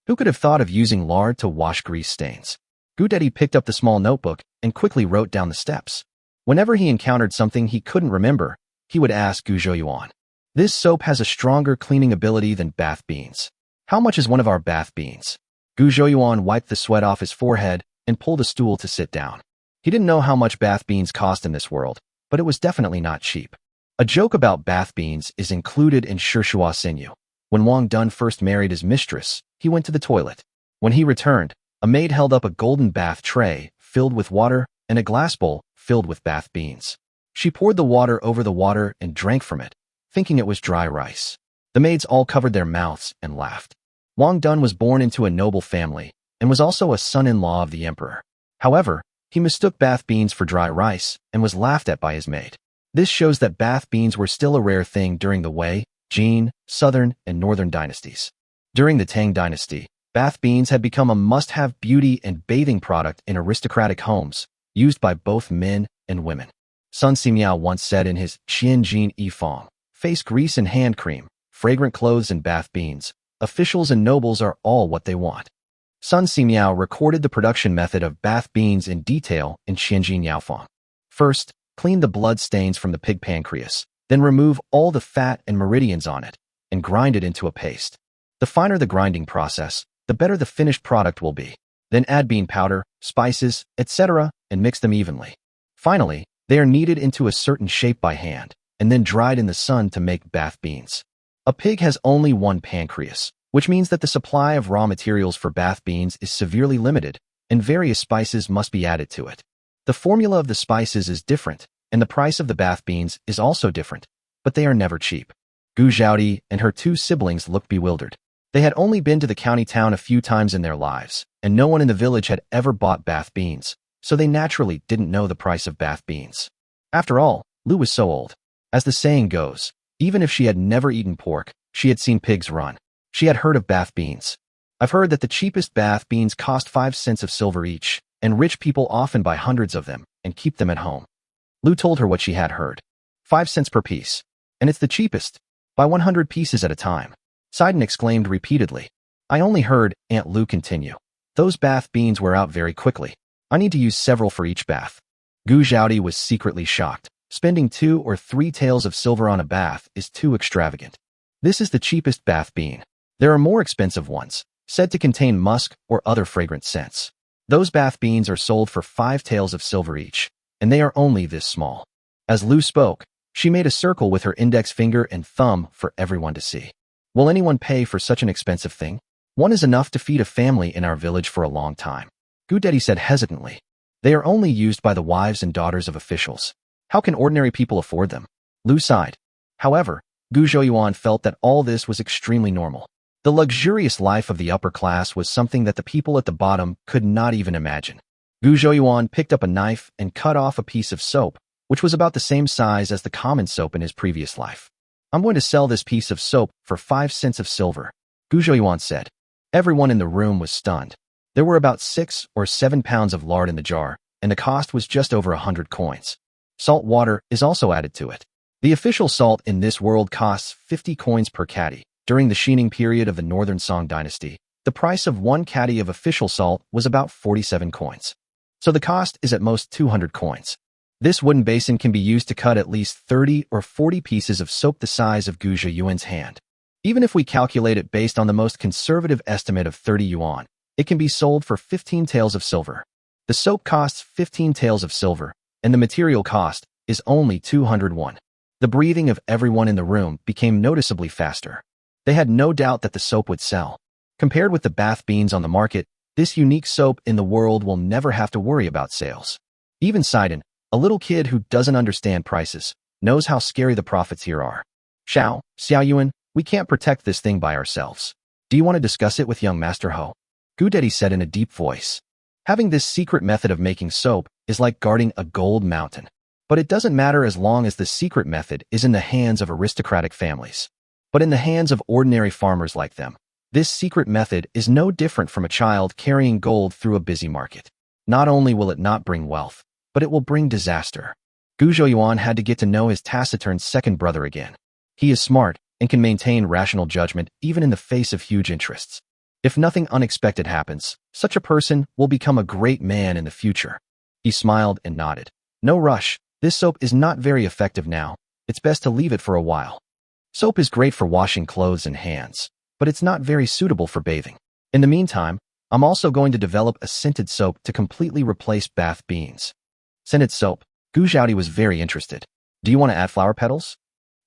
Who could have thought of using lard to wash grease stains? Gu Dedi picked up the small notebook and quickly wrote down the steps. Whenever he encountered something he couldn't remember, he would ask Gu Zhouyuan. This soap has a stronger cleaning ability than bath beans. How much is one of our bath beans? Gu Zhouyuan wiped the sweat off his forehead and pulled a stool to sit down. He didn't know how much bath beans cost in this world, but it was definitely not cheap. A joke about bath beans is included in Shishua Senyu. When Wang Dun first married his mistress, he went to the toilet. When he returned, a maid held up a golden bath tray filled with water and a glass bowl filled with bath beans. She poured the water over the water and drank from it, thinking it was dry rice. The maids all covered their mouths and laughed. Wang Dun was born into a noble family and was also a son-in-law of the emperor. However, he mistook bath beans for dry rice and was laughed at by his maid. This shows that bath beans were still a rare thing during the Wei, Jin, Southern, and Northern dynasties. During the Tang dynasty, bath beans had become a must-have beauty and bathing product in aristocratic homes, used by both men and women. Sun Simiao once said in his Qian Jin Yi Fong, face grease and hand cream, fragrant clothes and bath beans, officials and nobles are all what they want. Sun Simiao recorded the production method of bath beans in detail in Qianjin Yaofeng. First, clean the blood stains from the pig pancreas, then remove all the fat and meridians on it, and grind it into a paste. The finer the grinding process, the better the finished product will be. Then add bean powder, spices, etc., and mix them evenly. Finally, they are kneaded into a certain shape by hand, and then dried in the sun to make bath beans. A pig has only one pancreas, which means that the supply of raw materials for bath beans is severely limited, and various spices must be added to it. The formula of the spices is different, and the price of the bath beans is also different, but they are never cheap. Gu Zhaodi and her two siblings looked bewildered. They had only been to the county town a few times in their lives, and no one in the village had ever bought bath beans, so they naturally didn't know the price of bath beans. After all, Lu was so old. As the saying goes, even if she had never eaten pork, she had seen pigs run. She had heard of bath beans. I've heard that the cheapest bath beans cost 5 cents of silver each, and rich people often buy hundreds of them and keep them at home. Lu told her what she had heard. 5 cents per piece. And it's the cheapest. Buy 100 pieces at a time. Sidon exclaimed repeatedly. I only heard Aunt Lu continue. Those bath beans wear out very quickly. I need to use several for each bath. Gu Zhaodi was secretly shocked. Spending 2 or 3 taels of silver on a bath is too extravagant. This is the cheapest bath bean. There are more expensive ones, said to contain musk or other fragrant scents. Those bath beans are sold for 5 taels of silver each, and they are only this small. As Lu spoke, she made a circle with her index finger and thumb for everyone to see. Will anyone pay for such an expensive thing? One is enough to feed a family in our village for a long time. Gu Dedi said hesitantly. They are only used by the wives and daughters of officials. How can ordinary people afford them? Lu sighed. However, Gu Zhouyuan felt that all this was extremely normal. The luxurious life of the upper class was something that the people at the bottom could not even imagine. Gu Zhouyuan picked up a knife and cut off a piece of soap, which was about the same size as the common soap in his previous life. I'm going to sell this piece of soap for 5 cents of silver, Gu Zhouyuan said. Everyone in the room was stunned. There were about 6 or 7 pounds of lard in the jar, and the cost was just over 100 coins. Salt water is also added to it. The official salt in this world costs 50 coins per caddy. During the Xining period of the Northern Song dynasty, the price of 1 caddy of official salt was about 47 coins. So the cost is at most 200 coins. This wooden basin can be used to cut at least 30 or 40 pieces of soap the size of Gu Zhouyuan's hand. Even if we calculate it based on the most conservative estimate of 30 yuan, it can be sold for 15 taels of silver. The soap costs 15 taels of silver, and the material cost is only 201. The breathing of everyone in the room became noticeably faster. They had no doubt that the soap would sell. Compared with the bath beans on the market, this unique soap in the world will never have to worry about sales. Even Sidon, a little kid who doesn't understand prices, knows how scary the profits here are. Xiaoyuan, we can't protect this thing by ourselves. Do you want to discuss it with young Master Ho? Gu Dedi said in a deep voice. Having this secret method of making soap is like guarding a gold mountain. But it doesn't matter as long as the secret method is in the hands of aristocratic families. But in the hands of ordinary farmers like them, this secret method is no different from a child carrying gold through a busy market. Not only will it not bring wealth, but it will bring disaster. Gu Zhouyuan had to get to know his taciturn second brother again. He is smart and can maintain rational judgment even in the face of huge interests. If nothing unexpected happens, such a person will become a great man in the future. He smiled and nodded. No rush. This soap is not very effective now. It's best to leave it for a while. Soap is great for washing clothes and hands, but it's not very suitable for bathing. In the meantime, I'm also going to develop a scented soap to completely replace bath beans. Scented soap. Gu Zhaodi was very interested. Do you want to add flower petals?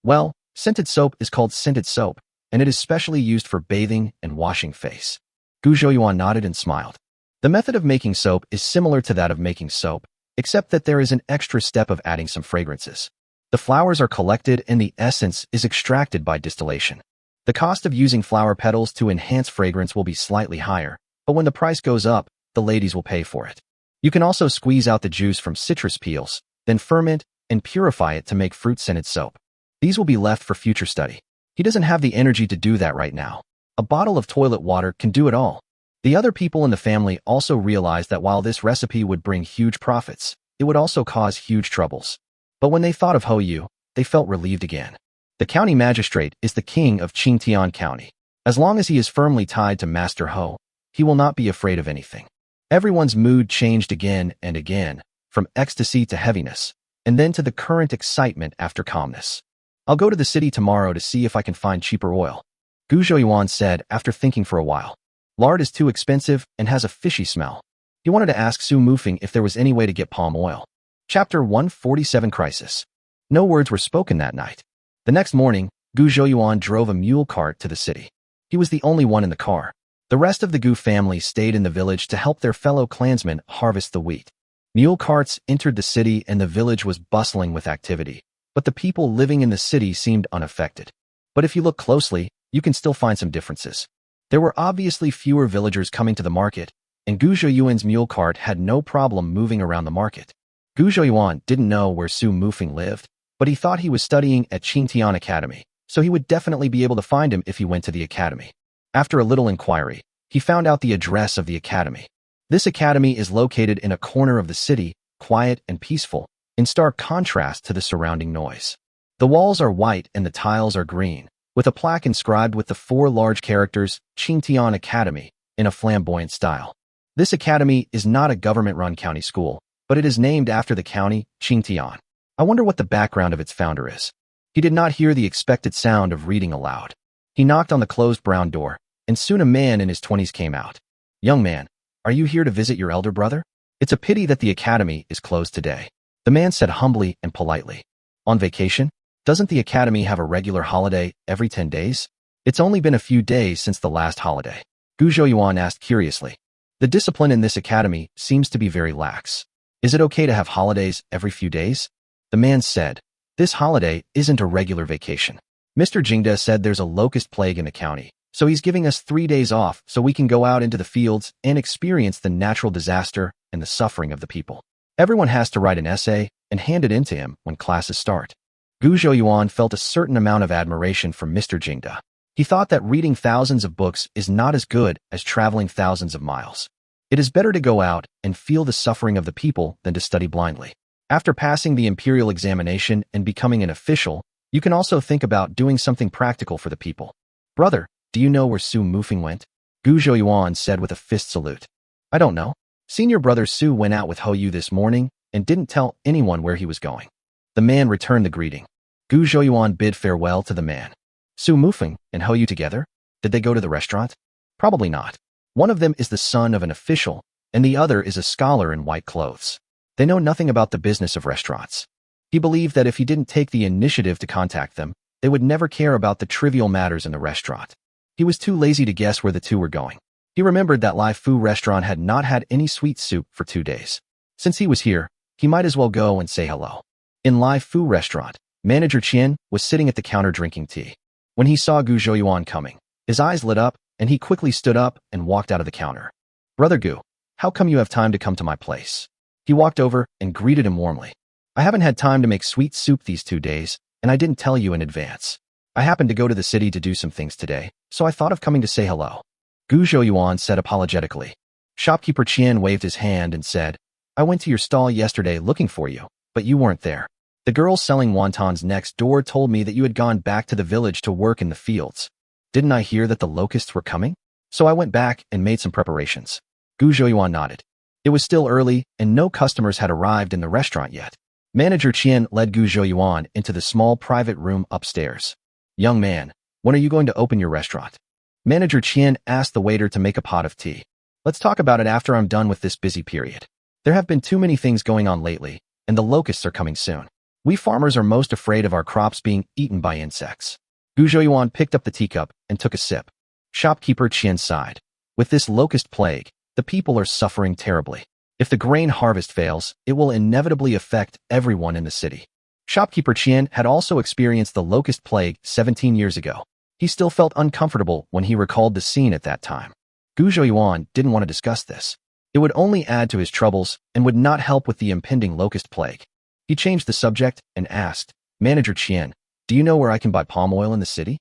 Well, scented soap is called scented soap, and it is specially used for bathing and washing face. Gu Zhouyuan nodded and smiled. The method of making soap is similar to that of making soap, except that there is an extra step of adding some fragrances. The flowers are collected and the essence is extracted by distillation. The cost of using flower petals to enhance fragrance will be slightly higher, but when the price goes up, the ladies will pay for it. You can also squeeze out the juice from citrus peels, then ferment and purify it to make fruit-scented soap. These will be left for future study. He doesn't have the energy to do that right now. A bottle of toilet water can do it all. The other people in the family also realized that while this recipe would bring huge profits, it would also cause huge troubles. But when they thought of Ho Yu, they felt relieved again. The county magistrate is the king of Qingtian County. As long as he is firmly tied to Master Ho, he will not be afraid of anything. Everyone's mood changed again and again, from ecstasy to heaviness, and then to the current excitement after calmness. I'll go to the city tomorrow to see if I can find cheaper oil, Gu Zhouyuan said after thinking for a while. Lard is too expensive and has a fishy smell. He wanted to ask Su Mufeng if there was any way to get palm oil. Chapter 147 Crisis. No words were spoken that night. The next morning, Gu Zhouyuan drove a mule cart to the city. He was the only one in the car. The rest of the Gu family stayed in the village to help their fellow clansmen harvest the wheat. Mule carts entered the city and the village was bustling with activity, but the people living in the city seemed unaffected. But if you look closely, you can still find some differences. There were obviously fewer villagers coming to the market, and Gu Zhouyuan's mule cart had no problem moving around the market. Gu Zhouyuan didn't know where Su Mufeng lived, but he thought he was studying at Qingtian Academy, so he would definitely be able to find him if he went to the academy. After a little inquiry, he found out the address of the academy. This academy is located in a corner of the city, quiet and peaceful, in stark contrast to the surrounding noise. The walls are white and the tiles are green, with a plaque inscribed with the 4 large characters Qingtian Academy in a flamboyant style. This academy is not a government-run county school, but it is named after the county, Qingtian. I wonder what the background of its founder is. He did not hear the expected sound of reading aloud. He knocked on the closed brown door, and soon a man in his 20s came out. "Young man, are you here to visit your elder brother? It's a pity that the academy is closed today," the man said humbly and politely. "On vacation? Doesn't the academy have a regular holiday every 10 days? It's only been a few days since the last holiday." Gu Zhouyuan asked curiously. "The discipline in this academy seems to be very lax. Is it okay to have holidays every few days?" The man said, "This holiday isn't a regular vacation. Mr. Jingda said there's a locust plague in the county, so he's giving us 3 days off so we can go out into the fields and experience the natural disaster and the suffering of the people. Everyone has to write an essay and hand it in to him when classes start." Gu Zhouyuan felt a certain amount of admiration for Mr. Jingda. He thought that reading thousands of books is not as good as traveling thousands of miles. It is better to go out and feel the suffering of the people than to study blindly. After passing the imperial examination and becoming an official, you can also think about doing something practical for the people. "Brother, do you know where Su Mufeng went?" Gu Zhouyuan said with a fist salute. "I don't know. Senior brother Su went out with Ho Yu this morning and didn't tell anyone where he was going." The man returned the greeting. Gu Zhouyuan bid farewell to the man. "Su Mufeng and Ho Yu together? Did they go to the restaurant?" "Probably not. One of them is the son of an official, and the other is a scholar in white clothes. They know nothing about the business of restaurants." He believed that if he didn't take the initiative to contact them, they would never care about the trivial matters in the restaurant. He was too lazy to guess where the two were going. He remembered that Lai Fu restaurant had not had any sweet soup for 2 days. Since he was here, he might as well go and say hello. In Lai Fu restaurant, Manager Qian was sitting at the counter drinking tea. When he saw Gu Zhouyuan coming, his eyes lit up, and he quickly stood up and walked out of the counter. "Brother Gu, how come you have time to come to my place?" He walked over and greeted him warmly. "I haven't had time to make sweet soup these 2 days, and I didn't tell you in advance. I happened to go to the city to do some things today, so I thought of coming to say hello." Gu Zhouyuan said apologetically. Shopkeeper Qian waved his hand and said, "I went to your stall yesterday looking for you, but you weren't there. The girl selling wontons next door told me that you had gone back to the village to work in the fields. Didn't I hear that the locusts were coming? So I went back and made some preparations." Gu Zhouyuan nodded. It was still early, and no customers had arrived in the restaurant yet. Manager Qian led Gu Zhouyuan into the small private room upstairs. "Young man, when are you going to open your restaurant?" Manager Qian asked the waiter to make a pot of tea. "Let's talk about it after I'm done with this busy period. There have been too many things going on lately, and the locusts are coming soon. We farmers are most afraid of our crops being eaten by insects." Gu Zhouyuan picked up the teacup and took a sip. Shopkeeper Qian sighed. "With this locust plague, the people are suffering terribly. If the grain harvest fails, it will inevitably affect everyone in the city." Shopkeeper Qian had also experienced the locust plague 17 years ago. He still felt uncomfortable when he recalled the scene at that time. Gu Zhouyuan didn't want to discuss this. It would only add to his troubles and would not help with the impending locust plague. He changed the subject and asked, "Manager Qian, do you know where I can buy palm oil in the city?"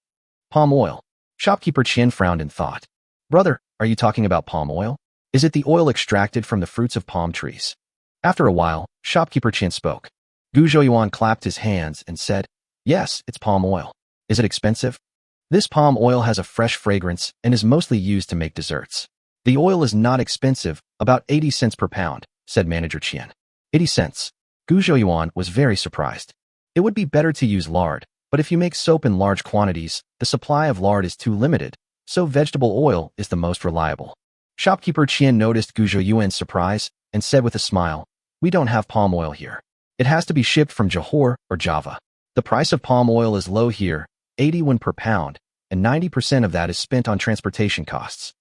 "Palm oil?" Shopkeeper Qian frowned and thought. "Brother, are you talking about palm oil? Is it the oil extracted from the fruits of palm trees?" After a while, Shopkeeper Qian spoke. Gu Zhouyuan clapped his hands and said, "Yes, it's palm oil. Is it expensive?" "This palm oil has a fresh fragrance and is mostly used to make desserts. The oil is not expensive, about 80 cents per pound," said Manager Qian. 80 cents. Gu Zhouyuan was very surprised. It would be better to use lard, but if you make soap in large quantities, the supply of lard is too limited, so vegetable oil is the most reliable. Shopkeeper Qian noticed Gu Zhouyuan's surprise and said with a smile, "We don't have palm oil here. It has to be shipped from Johor or Java. The price of palm oil is low here, 80 yuan per pound, and 90% of that is spent on transportation costs.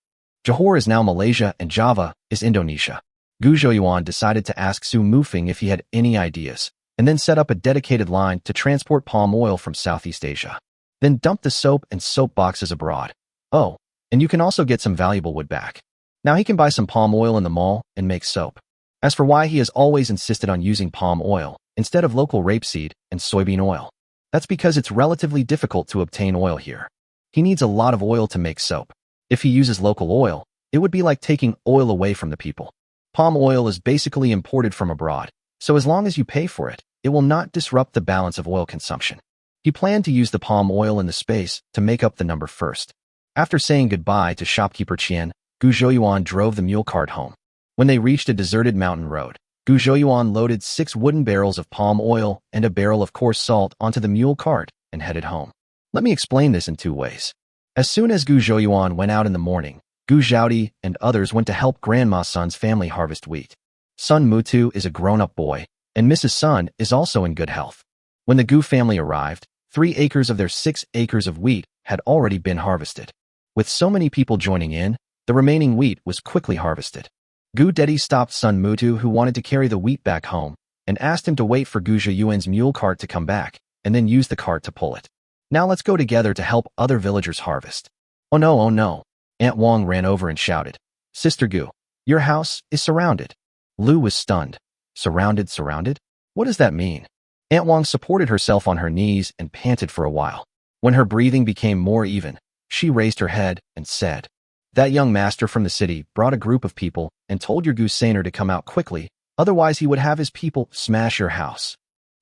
Johor is now Malaysia and Java is Indonesia." Gu Zhouyuan decided to ask Su Mufeng if he had any ideas, and then set up a dedicated line to transport palm oil from Southeast Asia. Then dump the soap and soap boxes abroad. Oh, and you can also get some valuable wood back. Now he can buy some palm oil in the mall and make soap. As for why he has always insisted on using palm oil instead of local rapeseed and soybean oil, that's because it's relatively difficult to obtain oil here. He needs a lot of oil to make soap. If he uses local oil, it would be like taking oil away from the people. Palm oil is basically imported from abroad, so as long as you pay for it, it will not disrupt the balance of oil consumption. He planned to use the palm oil in the space to make up the number first. After saying goodbye to shopkeeper Qian, Gu Zhouyuan drove the mule cart home. When they reached a deserted mountain road, Gu Zhouyuan loaded 6 wooden barrels of palm oil and a barrel of coarse salt onto the mule cart and headed home. Let me explain this in 2 ways. As soon as Gu Zhouyuan went out in the morning, Gu Zhaodi and others went to help Grandma Sun's family harvest wheat. Sun Mutu is a grown-up boy, and Mrs. Sun is also in good health. When the Gu family arrived, 3 acres of their 6 acres of wheat had already been harvested. With so many people joining in, the remaining wheat was quickly harvested. Gu Dedi stopped Sun Mutu, who wanted to carry the wheat back home, and asked him to wait for Gu Zhouyuan's mule cart to come back, and then use the cart to pull it. "Now let's go together to help other villagers harvest." "Oh no, oh no." Aunt Wang ran over and shouted, "Sister Gu, your house is surrounded." Lu was stunned. Surrounded? What does that mean? Aunt Wang supported herself on her knees and panted for a while. When her breathing became more even, she raised her head and said, "That young master from the city brought a group of people and told your Gu Saner to come out quickly, otherwise he would have his people smash your house."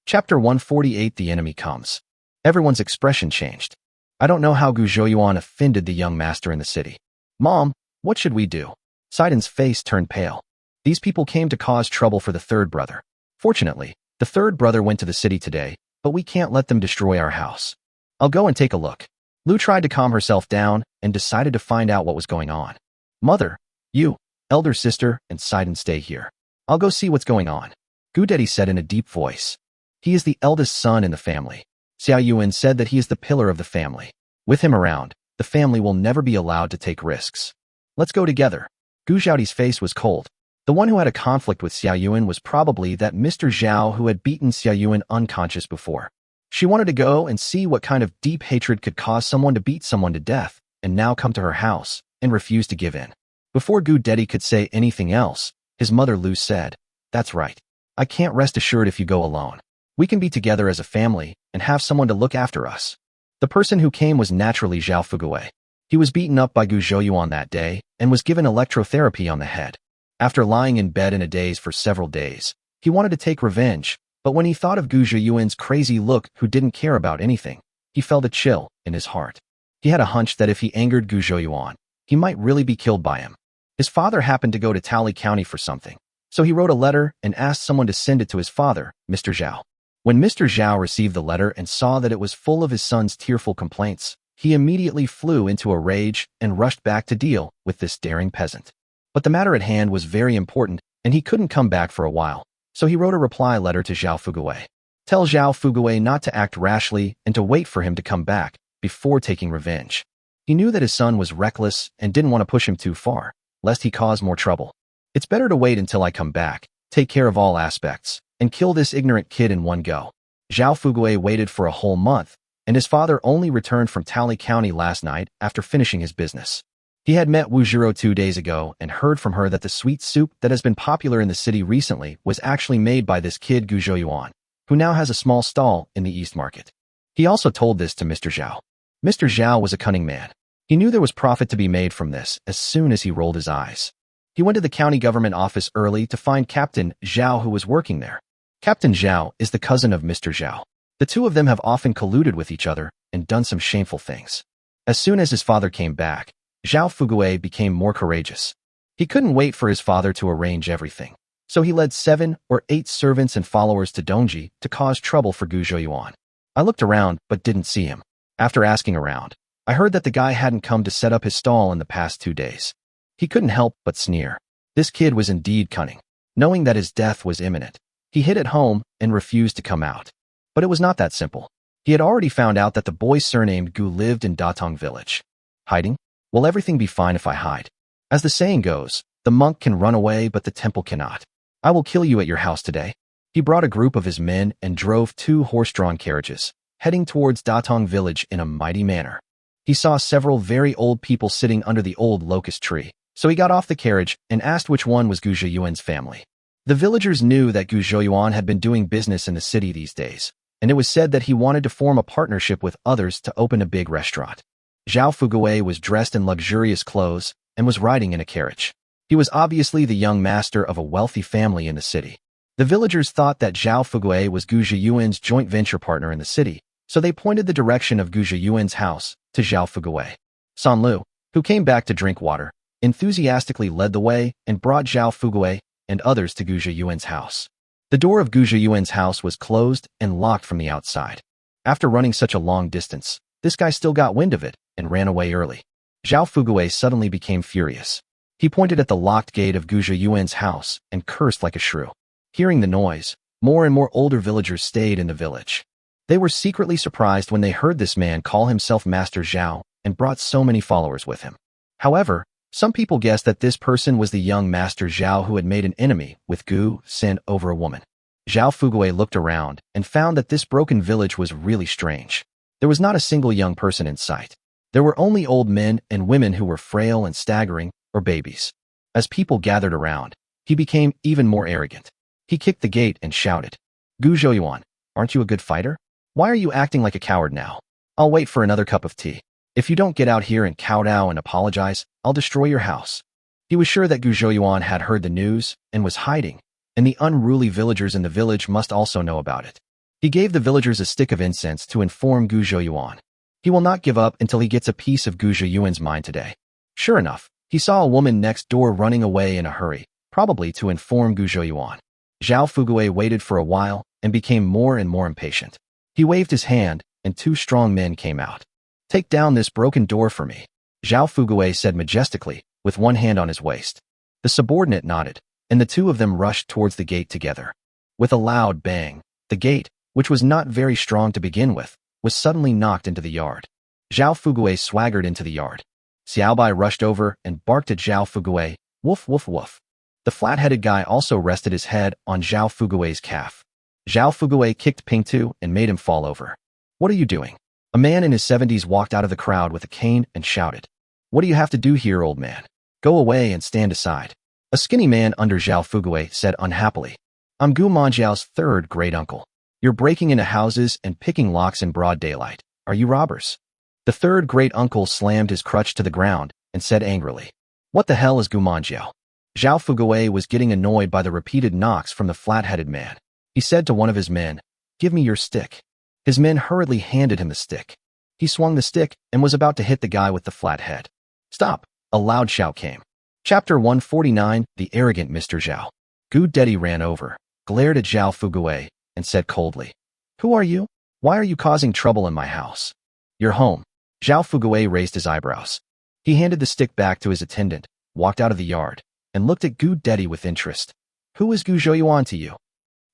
Chapter 148. The enemy comes. Everyone's expression changed. I don't know how Gu Zhouyuan offended the young master in the city. "Mom, what should we do?" Saiden's face turned pale. These people came to cause trouble for the 3rd brother. Fortunately, the 3rd brother went to the city today, but we can't let them destroy our house. I'll go and take a look. Lu tried to calm herself down and decided to find out what was going on. "Mother, you, elder sister, and Saiden stay here. I'll go see what's going on," Gu Dedi said in a deep voice. He is the eldest son in the family. Xiao Yuan said that he is the pillar of the family. With him around, the family will never be allowed to take risks. "Let's go together." Gu Zhaodi's face was cold. The one who had a conflict with Xiao Yuan was probably that Mr. Zhao who had beaten Xiao Yuan unconscious before. She wanted to go and see what kind of deep hatred could cause someone to beat someone to death, and now come to her house, and refuse to give in. Before Gu Dedi could say anything else, his mother Lu said, "That's right. I can't rest assured if you go alone. We can be together as a family, and have someone to look after us." The person who came was naturally Zhao Fugui. He was beaten up by Gu Zhouyuan that day, and was given electrotherapy on the head. After lying in bed in a daze for several days, he wanted to take revenge, but when he thought of Gu Zhouyuan's crazy look who didn't care about anything, he felt a chill in his heart. He had a hunch that if he angered Gu Zhouyuan, he might really be killed by him. His father happened to go to Tally County for something, so he wrote a letter and asked someone to send it to his father, Mr. Zhao. When Mr. Zhao received the letter and saw that it was full of his son's tearful complaints, he immediately flew into a rage and rushed back to deal with this daring peasant. But the matter at hand was very important, and he couldn't come back for a while, so he wrote a reply letter to Zhao Fugui. Tell Zhao Fugui not to act rashly and to wait for him to come back before taking revenge. He knew that his son was reckless and didn't want to push him too far, lest he cause more trouble. "It's better to wait until I come back, take care of all aspects, and kill this ignorant kid in one go." Zhao Fugui waited for a whole month, and his father only returned from Tally County last night after finishing his business. He had met Wu Zhiro 2 days ago and heard from her that the sweet soup that has been popular in the city recently was actually made by this kid Gu Zhouyuan, who now has a small stall in the East Market. He also told this to Mr. Zhao. Mr. Zhao was a cunning man. He knew there was profit to be made from this as soon as he rolled his eyes. He went to the county government office early to find Captain Zhao who was working there. Captain Zhao is the cousin of Mr. Zhao. The two of them have often colluded with each other and done some shameful things. As soon as his father came back, Zhao Fugui became more courageous. He couldn't wait for his father to arrange everything, so he led 7 or 8 servants and followers to Dongji to cause trouble for Gu Zhouyuan. I looked around but didn't see him. After asking around, I heard that the guy hadn't come to set up his stall in the past 2 days. He couldn't help but sneer. This kid was indeed cunning. Knowing that his death was imminent, he hid at home and refused to come out. But it was not that simple. He had already found out that the boy surnamed Gu lived in Datong village. Hiding? Will everything be fine if I hide? As the saying goes, the monk can run away but the temple cannot. I will kill you at your house today. He brought a group of his men and drove 2 horse-drawn carriages, heading towards Datong village in a mighty manner. He saw several very old people sitting under the old locust tree, so he got off the carriage and asked which one was Gu Zhiyuan's family. The villagers knew that Gu Zhiyuan had been doing business in the city these days, and it was said that he wanted to form a partnership with others to open a big restaurant. Zhao Fugui was dressed in luxurious clothes and was riding in a carriage. He was obviously the young master of a wealthy family in the city. The villagers thought that Zhao Fugui was Gu Zhiyuan's joint venture partner in the city, so they pointed the direction of Gu Zhiyuan's house to Zhao Fugui. San Lu, who came back to drink water, enthusiastically led the way and brought Zhao Fugui and others to Gu Zhiyuan's house. The door of Gu Zhiyuan's house was closed and locked from the outside. After running such a long distance, this guy still got wind of it and ran away early. Zhao Fugui suddenly became furious. He pointed at the locked gate of Gu Zhiyuan's house and cursed like a shrew. Hearing the noise, more and more older villagers stayed in the village. They were secretly surprised when they heard this man call himself Master Zhao and brought so many followers with him. However, some people guessed that this person was the young Master Zhao who had made an enemy with Gu Xin over a woman. Zhao Fugui looked around and found that this broken village was really strange. There was not a single young person in sight. There were only old men and women who were frail and staggering, or babies. As people gathered around, he became even more arrogant. He kicked the gate and shouted, "Gu Zhiyuan, aren't you a good fighter? Why are you acting like a coward now? I'll wait for another cup of tea. If you don't get out here and kowtow and apologize, I'll destroy your house." He was sure that Gu Zhiyuan had heard the news and was hiding, and the unruly villagers in the village must also know about it. He gave the villagers a stick of incense to inform Gu Zhiyuan. He will not give up until he gets a piece of Gu Zhiyuan's mind today. Sure enough, he saw a woman next door running away in a hurry, probably to inform Gu Zhiyuan. Zhao Fugui waited for a while and became more and more impatient. He waved his hand, and 2 strong men came out. "Take down this broken door for me," Zhao Fugui said majestically, with one hand on his waist. The subordinate nodded, and the 2 of them rushed towards the gate together. With a loud bang, the gate, which was not very strong to begin with, was suddenly knocked into the yard. Zhao Fugui swaggered into the yard. Xiaobai rushed over and barked at Zhao Fugui, "Woof, woof, woof." The flat-headed guy also rested his head on Zhao Fugui's calf. Zhao Fugui kicked Ping-Tu and made him fall over. "What are you doing?" A man in his 70s walked out of the crowd with a cane and shouted, "What do you have to do here, old man? Go away and stand aside." A skinny man under Zhao Fugui said unhappily, "I'm Gu Manjiao's 3rd great-uncle. You're breaking into houses and picking locks in broad daylight. Are you robbers?" The 3rd great-uncle slammed his crutch to the ground and said angrily, "What the hell is Gu Manjiao?" Zhao Fugui was getting annoyed by the repeated knocks from the flat-headed man. He said to one of his men, "Give me your stick." His men hurriedly handed him the stick. He swung the stick and was about to hit the guy with the flat head. "Stop!" A loud shout came. Chapter 149, The Arrogant Mr. Zhao. Gu Dedi ran over, glared at Zhao Fugui, and said coldly, "Who are you? Why are you causing trouble in my house?" "You're home." Zhao Fugui raised his eyebrows. He handed the stick back to his attendant, walked out of the yard, and looked at Gu Dedi with interest. "Who is Gu Zhiyuan to you?"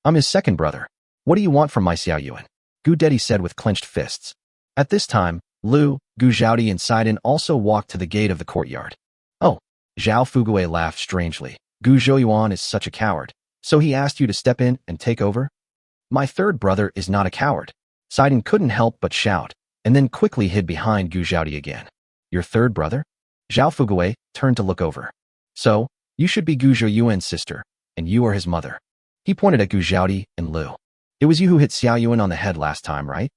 "I'm his 2nd brother. What do you want from my Xiaoyuan?" Gu Dedi said with clenched fists. At this time, Lu, Gu Zhaodi and Sidon also walked to the gate of the courtyard. "Oh," Zhao Fugui laughed strangely. "Gu Zhiyuan is such a coward, so he asked you to step in and take over?" "My 3rd brother is not a coward." Sidon couldn't help but shout, and then quickly hid behind Gu Zhaodi again. "Your 3rd brother?" Zhao Fugui turned to look over. "So, you should be Gu Zhiyuan's sister, and you are his mother." He pointed at Gu Zhaodi and Lu. "It was you who hit Xiaoyuan on the head last time, right?"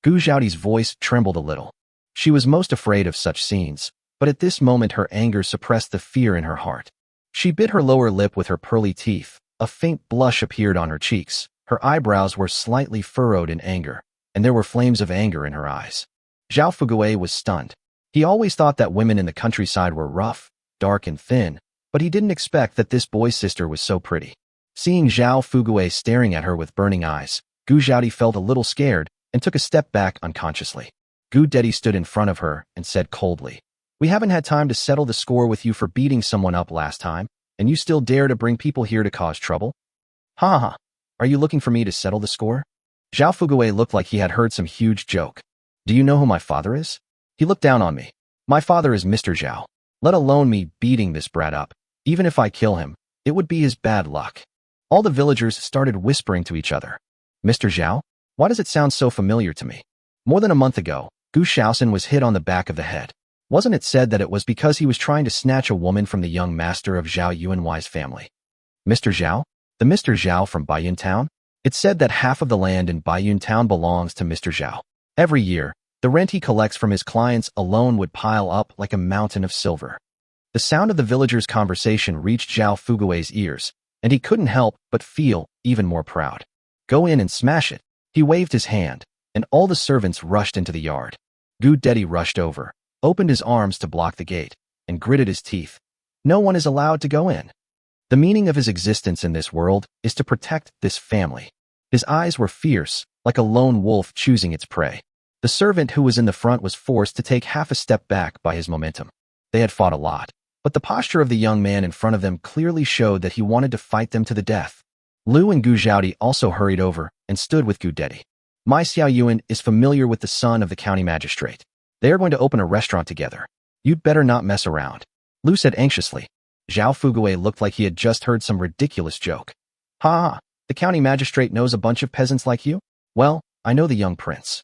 Gu Zhaodi's voice trembled a little. She was most afraid of such scenes, but at this moment her anger suppressed the fear in her heart. She bit her lower lip with her pearly teeth. A faint blush appeared on her cheeks. Her eyebrows were slightly furrowed in anger, and there were flames of anger in her eyes. Zhao Fugui was stunned. He always thought that women in the countryside were rough, dark and thin, but he didn't expect that this boy's sister was so pretty. Seeing Zhao Fugui staring at her with burning eyes, Gu Zhaodi felt a little scared and took a step back unconsciously. Gu Dedi stood in front of her and said coldly, We haven't had time to settle the score with you for beating someone up last time, and you still dare to bring people here to cause trouble? Ha ha ha. Are you looking for me to settle the score? Zhao Fugui looked like he had heard some huge joke. Do you know who my father is? He looked down on me. My father is Mr. Zhao. Let alone me beating this brat up. Even if I kill him, it would be his bad luck. All the villagers started whispering to each other. Mr. Zhao? Why does it sound so familiar to me? More than a month ago, Gu Shaoxin was hit on the back of the head. Wasn't it said that it was because he was trying to snatch a woman from the young master of Zhao Yuanwai's family? Mr. Zhao? The Mr. Zhao from Baiyun Town? It's said that half of the land in Baiyun Town belongs to Mr. Zhao. Every year, the rent he collects from his clients alone would pile up like a mountain of silver. The sound of the villagers' conversation reached Zhao Fugui's ears, and he couldn't help but feel even more proud. Go in and smash it. He waved his hand, and all the servants rushed into the yard. Gu Dedi rushed over, opened his arms to block the gate, and gritted his teeth. No one is allowed to go in. The meaning of his existence in this world is to protect this family. His eyes were fierce, like a lone wolf choosing its prey. The servant who was in the front was forced to take half a step back by his momentum. They had fought a lot, but the posture of the young man in front of them clearly showed that he wanted to fight them to the death. Lu and Gu Zhaodi also hurried over and stood with Gu Dedi. My Xiao Yuan is familiar with the son of the county magistrate. They are going to open a restaurant together. You'd better not mess around. Lu said anxiously. Zhao Fugui looked like he had just heard some ridiculous joke. Ha ha, the county magistrate knows a bunch of peasants like you? Well, I know the young prince.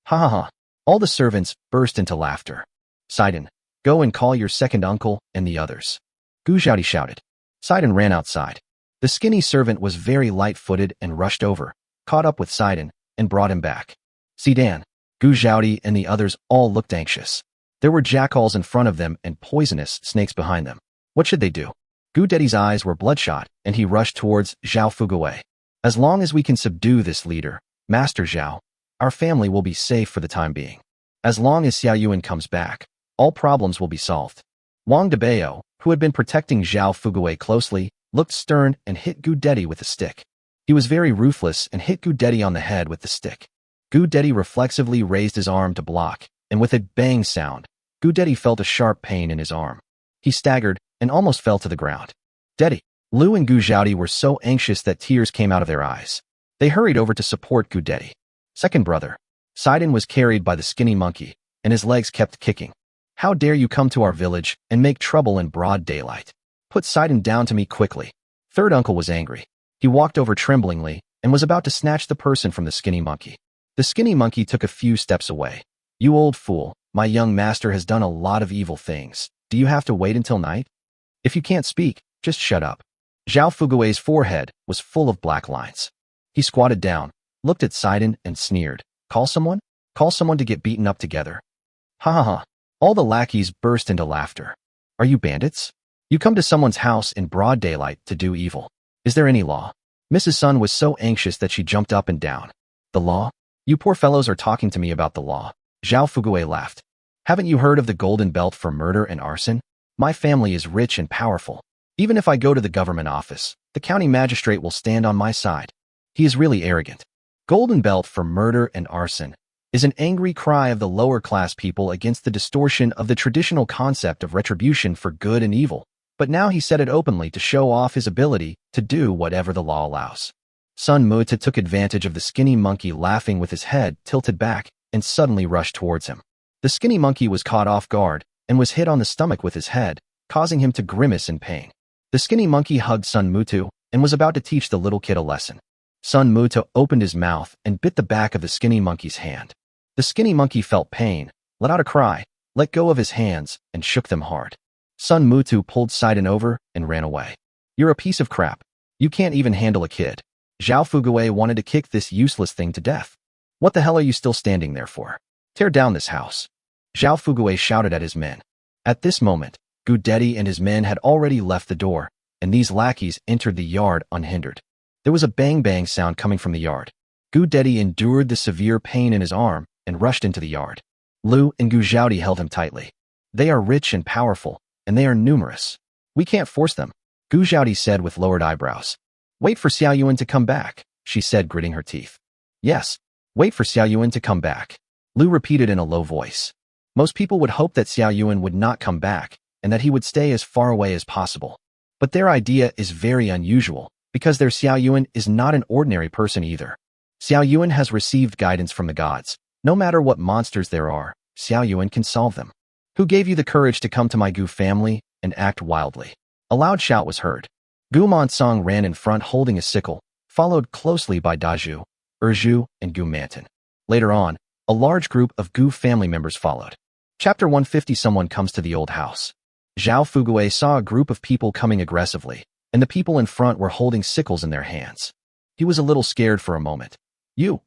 Ha ha ha. All the servants burst into laughter. Sidon, go and call your second uncle and the others. Gu Zhaodi shouted. Sidon ran outside. The skinny servant was very light-footed and rushed over, caught up with Sidon, and brought him back. Sidan, Gu Zhaodi and the others all looked anxious. There were jackals in front of them and poisonous snakes behind them. What should they do? Gu Dedi's eyes were bloodshot, and he rushed towards Zhao Fugui. As long as we can subdue this leader, Master Zhao, our family will be safe for the time being. As long as Xiao Yuan comes back, all problems will be solved. Wang Debao, who had been protecting Zhao Fugui closely, looked stern and hit Gu Dedi with a stick. He was very ruthless and hit Gu Dedi on the head with the stick. Gu Dedi reflexively raised his arm to block, and with a bang sound, Gu Dedi felt a sharp pain in his arm. He staggered and almost fell to the ground. Dedi, Lu and Gu Zhaodi were so anxious that tears came out of their eyes. They hurried over to support Gu Dedi. Second brother, Sidon was carried by the skinny monkey, and his legs kept kicking. How dare you come to our village and make trouble in broad daylight? Put Sidon down to me quickly. Third uncle was angry. He walked over tremblingly and was about to snatch the person from the skinny monkey. The skinny monkey took a few steps away. You old fool, my young master has done a lot of evil things. Do you have to wait until night? If you can't speak, just shut up. Zhao Fugui's forehead was full of black lines. He squatted down, looked at Sidon and sneered. Call someone? Call someone to get beaten up together. Ha ha ha. All the lackeys burst into laughter. Are you bandits? You come to someone's house in broad daylight to do evil. Is there any law? Mrs. Sun was so anxious that she jumped up and down. The law? You poor fellows are talking to me about the law. Zhao Fugui laughed. Haven't you heard of the golden belt for murder and arson? My family is rich and powerful. Even if I go to the government office, the county magistrate will stand on my side. He is really arrogant. Golden belt for murder and arson is an angry cry of the lower class people against the distortion of the traditional concept of retribution for good and evil. But now he said it openly to show off his ability to do whatever the law allows. Sun Muta took advantage of the skinny monkey laughing with his head tilted back and suddenly rushed towards him. The skinny monkey was caught off guard and was hit on the stomach with his head, causing him to grimace in pain. The skinny monkey hugged Sun Mutu and was about to teach the little kid a lesson. Sun Mutu opened his mouth and bit the back of the skinny monkey's hand. The skinny monkey felt pain, let out a cry, let go of his hands, and shook them hard. Sun Mutu pulled Sidon over and ran away. You're a piece of crap. You can't even handle a kid. Zhao Fugui wanted to kick this useless thing to death. What the hell are you still standing there for? Tear down this house. Zhao Fugui shouted at his men. At this moment, Gu Dedi and his men had already left the door, and these lackeys entered the yard unhindered. There was a bang-bang sound coming from the yard. Gu Dedi endured the severe pain in his arm and rushed into the yard. Lu and Gu Zhaodi held him tightly. They are rich and powerful, and they are numerous. We can't force them, Gu Zhaodi said with lowered eyebrows. Wait for Xiao Yuan to come back, she said, gritting her teeth. Yes, wait for Xiao Yuan to come back, Lu repeated in a low voice. Most people would hope that Xiao Yuan would not come back and that he would stay as far away as possible. But their idea is very unusual because their Xiao Yuan is not an ordinary person either. Xiao Yuan has received guidance from the gods. No matter what monsters there are, Xiao Yuan can solve them. Who gave you the courage to come to my Gu family and act wildly? A loud shout was heard. Gu Monsong ran in front holding a sickle, followed closely by Dazhu, Erzhu, and Gu Manton. Later on, a large group of Gu family members followed. Chapter 150. Someone comes to the old house. Zhao Fuguei saw a group of people coming aggressively, and the people in front were holding sickles in their hands. He was a little scared for a moment.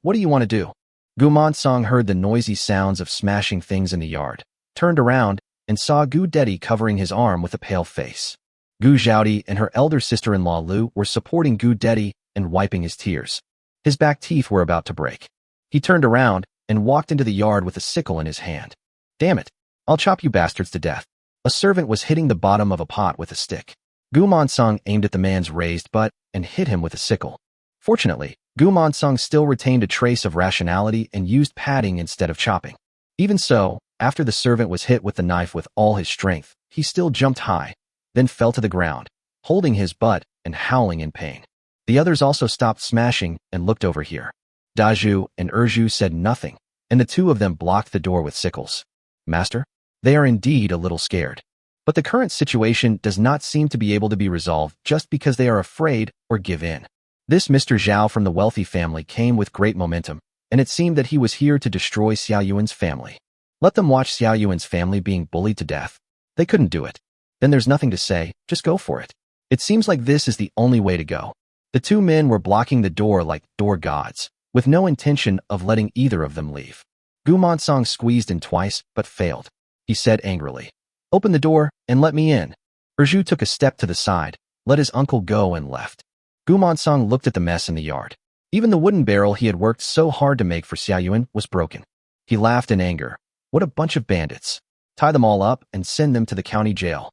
What do you want to do? Gu Monsong heard the noisy sounds of smashing things in the yard, turned around, and saw Gu Dedi covering his arm with a pale face. Gu Zhaodi and her elder sister-in-law Lu were supporting Gu Dedi and wiping his tears. His back teeth were about to break. He turned around and walked into the yard with a sickle in his hand. Damn it! I'll chop you bastards to death. A servant was hitting the bottom of a pot with a stick. Gu Monsong aimed at the man's raised butt and hit him with a sickle. Fortunately, Gu Monsong still retained a trace of rationality and used padding instead of chopping. Even so, after the servant was hit with the knife with all his strength, he still jumped high, then fell to the ground, holding his butt and howling in pain. The others also stopped smashing and looked over here. Dazhu and Erzhu said nothing, and the two of them blocked the door with sickles. Master? They are indeed a little scared. But the current situation does not seem to be able to be resolved just because they are afraid or give in. This Mr. Zhao from the wealthy family came with great momentum, and it seemed that he was here to destroy Xiao Yuan's family. Let them watch Xiao Yuan's family being bullied to death. They couldn't do it. Then there's nothing to say, just go for it. It seems like this is the only way to go. The two men were blocking the door like door gods, with no intention of letting either of them leave. Gu Monsong squeezed in twice, but failed. He said angrily, "Open the door and let me in." Erzhu took a step to the side, let his uncle go and left. Gu Monsong looked at the mess in the yard. Even the wooden barrel he had worked so hard to make for Xiao Yuan was broken. He laughed in anger. What a bunch of bandits. Tie them all up and send them to the county jail.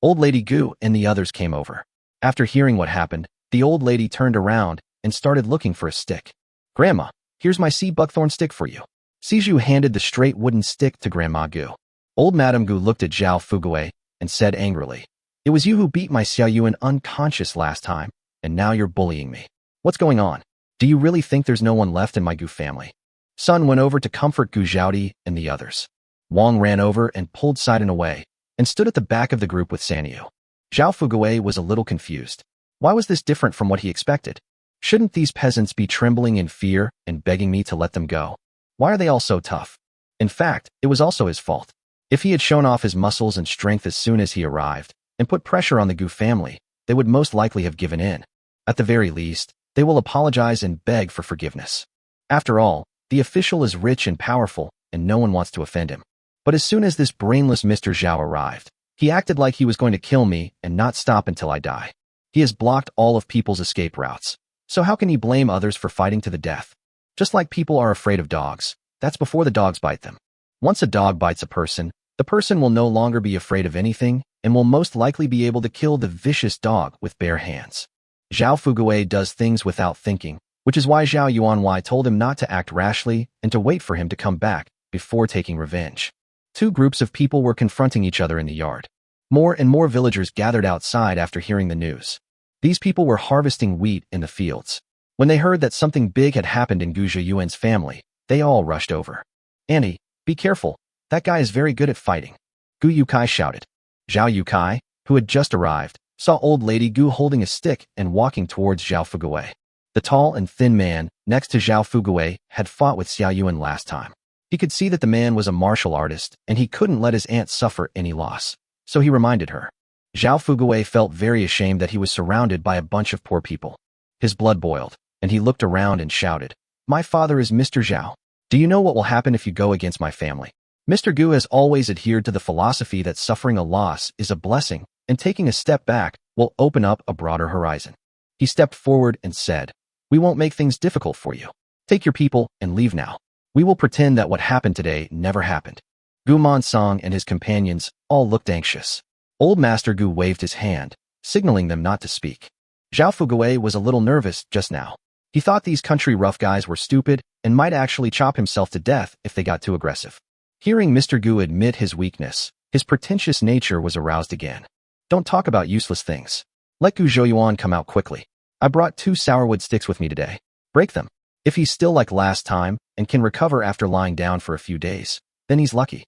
Old Lady Gu and the others came over. After hearing what happened, the old lady turned around and started looking for a stick. "Grandma, here's my sea buckthorn stick for you." Siju handed the straight wooden stick to Grandma Gu. Old Madame Gu looked at Zhao Fuguei and said angrily, "It was you who beat my Xiao Yuan unconscious last time, and now you're bullying me. What's going on? Do you really think there's no one left in my Gu family?" Sun went over to comfort Gu Zhaodi and the others. Wang ran over and pulled Sidon away, and stood at the back of the group with Sanyu. Zhao Fuguei was a little confused. Why was this different from what he expected? Shouldn't these peasants be trembling in fear and begging me to let them go? Why are they all so tough? In fact, it was also his fault. If he had shown off his muscles and strength as soon as he arrived, and put pressure on the Gu family, they would most likely have given in. At the very least, they will apologize and beg for forgiveness. After all, the official is rich and powerful, and no one wants to offend him. But as soon as this brainless Mr. Zhao arrived, he acted like he was going to kill me and not stop until I die. He has blocked all of people's escape routes. So how can he blame others for fighting to the death? Just like people are afraid of dogs, that's before the dogs bite them. Once a dog bites a person, the person will no longer be afraid of anything and will most likely be able to kill the vicious dog with bare hands. Zhao Fuguei does things without thinking, which is why Zhao Yuanwei told him not to act rashly and to wait for him to come back before taking revenge. Two groups of people were confronting each other in the yard. More and more villagers gathered outside after hearing the news. These people were harvesting wheat in the fields. When they heard that something big had happened in Gu Zhiyuan's family, they all rushed over. "Annie, be careful. That guy is very good at fighting." Gu Yukai shouted. Zhao Yukai, who had just arrived, saw old lady Gu holding a stick and walking towards Zhao Fuguei. The tall and thin man, next to Zhao Fuguei, had fought with Xiao Yuan last time. He could see that the man was a martial artist, and he couldn't let his aunt suffer any loss. So he reminded her. Zhao Fuguei felt very ashamed that he was surrounded by a bunch of poor people. His blood boiled, and he looked around and shouted, "My father is Mr. Zhao. Do you know what will happen if you go against my family?" Mr. Gu has always adhered to the philosophy that suffering a loss is a blessing, and taking a step back will open up a broader horizon. He stepped forward and said, "We won't make things difficult for you. Take your people and leave now. We will pretend that what happened today never happened." Gu Monsong and his companions all looked anxious. Old Master Gu waved his hand, signaling them not to speak. Zhao Fuguei was a little nervous just now. He thought these country rough guys were stupid and might actually chop himself to death if they got too aggressive. Hearing Mr. Gu admit his weakness, his pretentious nature was aroused again. Don't talk about useless things. Let Gu Zhouyuan come out quickly. I brought 2 sourwood sticks with me today. Break them. If he's still like last time and can recover after lying down for a few days, then he's lucky.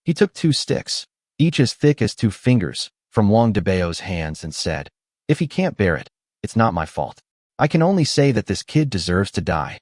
He took 2 sticks, each as thick as 2 fingers, from Wang Debao's hands and said, "If he can't bear it, it's not my fault. I can only say that this kid deserves to die."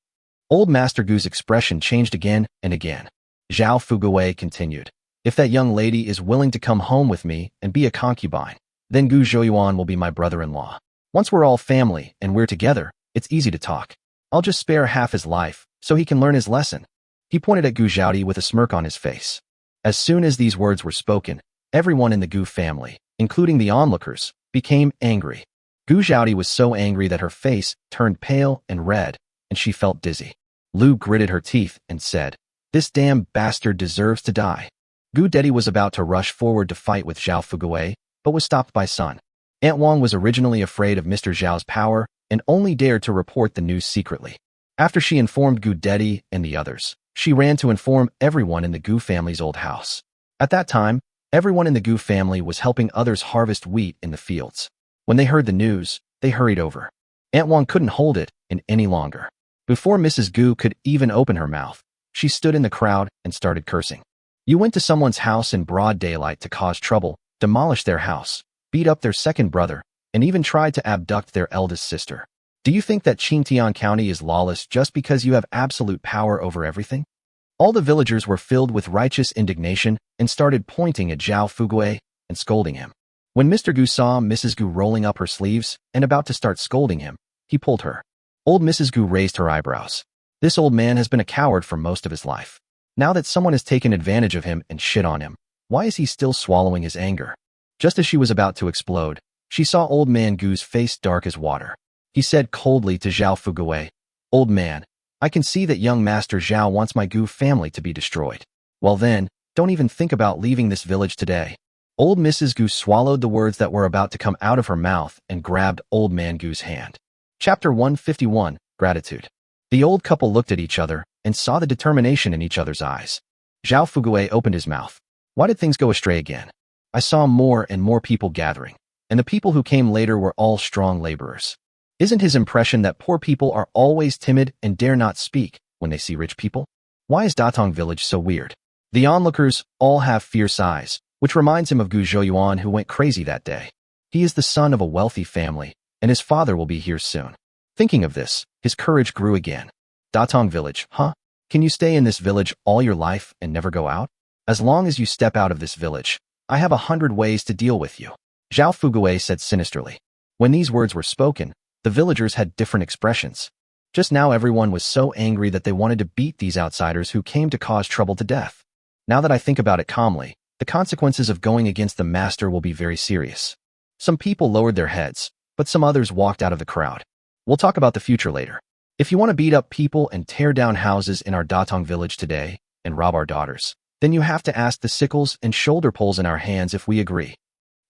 Old Master Gu's expression changed again and again. Zhao Fugui continued, "If that young lady is willing to come home with me and be a concubine, then Gu Zhouyuan will be my brother-in-law. Once we're all family and we're together, it's easy to talk. I'll just spare half his life so he can learn his lesson." He pointed at Gu Zhaodi with a smirk on his face. As soon as these words were spoken, everyone in the Gu family, including the onlookers, became angry. Gu Zhaodi was so angry that her face turned pale and red, and she felt dizzy. Lu gritted her teeth and said, "This damn bastard deserves to die." Gu Dedi was about to rush forward to fight with Zhao Fugui, but was stopped by Sun. Aunt Wang was originally afraid of Mr. Zhao's power and only dared to report the news secretly. After she informed Gu Dedi and the others, she ran to inform everyone in the Gu family's old house. At that time, everyone in the Gu family was helping others harvest wheat in the fields. When they heard the news, they hurried over. Aunt Wang couldn't hold it in any longer. Before Mrs. Gu could even open her mouth, she stood in the crowd and started cursing. "You went to someone's house in broad daylight to cause trouble, demolish their house, beat up their second brother, and even tried to abduct their eldest sister. Do you think that Qingtian County is lawless just because you have absolute power over everything?" All the villagers were filled with righteous indignation and started pointing at Zhao Fugui and scolding him. When Mr. Gu saw Mrs. Gu rolling up her sleeves and about to start scolding him, he pulled her. Old Mrs. Gu raised her eyebrows. This old man has been a coward for most of his life. Now that someone has taken advantage of him and shit on him, why is he still swallowing his anger? Just as she was about to explode, she saw Old Man Gu's face dark as water. He said coldly to Zhao Fugui, "Old man, I can see that young Master Zhao wants my Gu family to be destroyed. Well then, don't even think about leaving this village today." Old Mrs. Gu swallowed the words that were about to come out of her mouth and grabbed Old Man Gu's hand. Chapter 151, Gratitude. The old couple looked at each other and saw the determination in each other's eyes. Zhao Fugui opened his mouth. "Why did things go astray again? I saw more and more people gathering, and the people who came later were all strong laborers. Isn't his impression that poor people are always timid and dare not speak when they see rich people? Why is Datong village so weird? The onlookers all have fierce eyes, which reminds him of Gu Zhouyuan who went crazy that day. He is the son of a wealthy family, and his father will be here soon." Thinking of this, his courage grew again. "Datong village, huh? Can you stay in this village all your life and never go out? As long as you step out of this village, I have 100 ways to deal with you," Zhao Fugui said sinisterly. When these words were spoken, the villagers had different expressions. Just now everyone was so angry that they wanted to beat these outsiders who came to cause trouble to death. Now that I think about it calmly, the consequences of going against the master will be very serious. Some people lowered their heads, but some others walked out of the crowd. We'll talk about the future later. If you want to beat up people and tear down houses in our Datong village today and rob our daughters, then you have to ask the sickles and shoulder poles in our hands if we agree.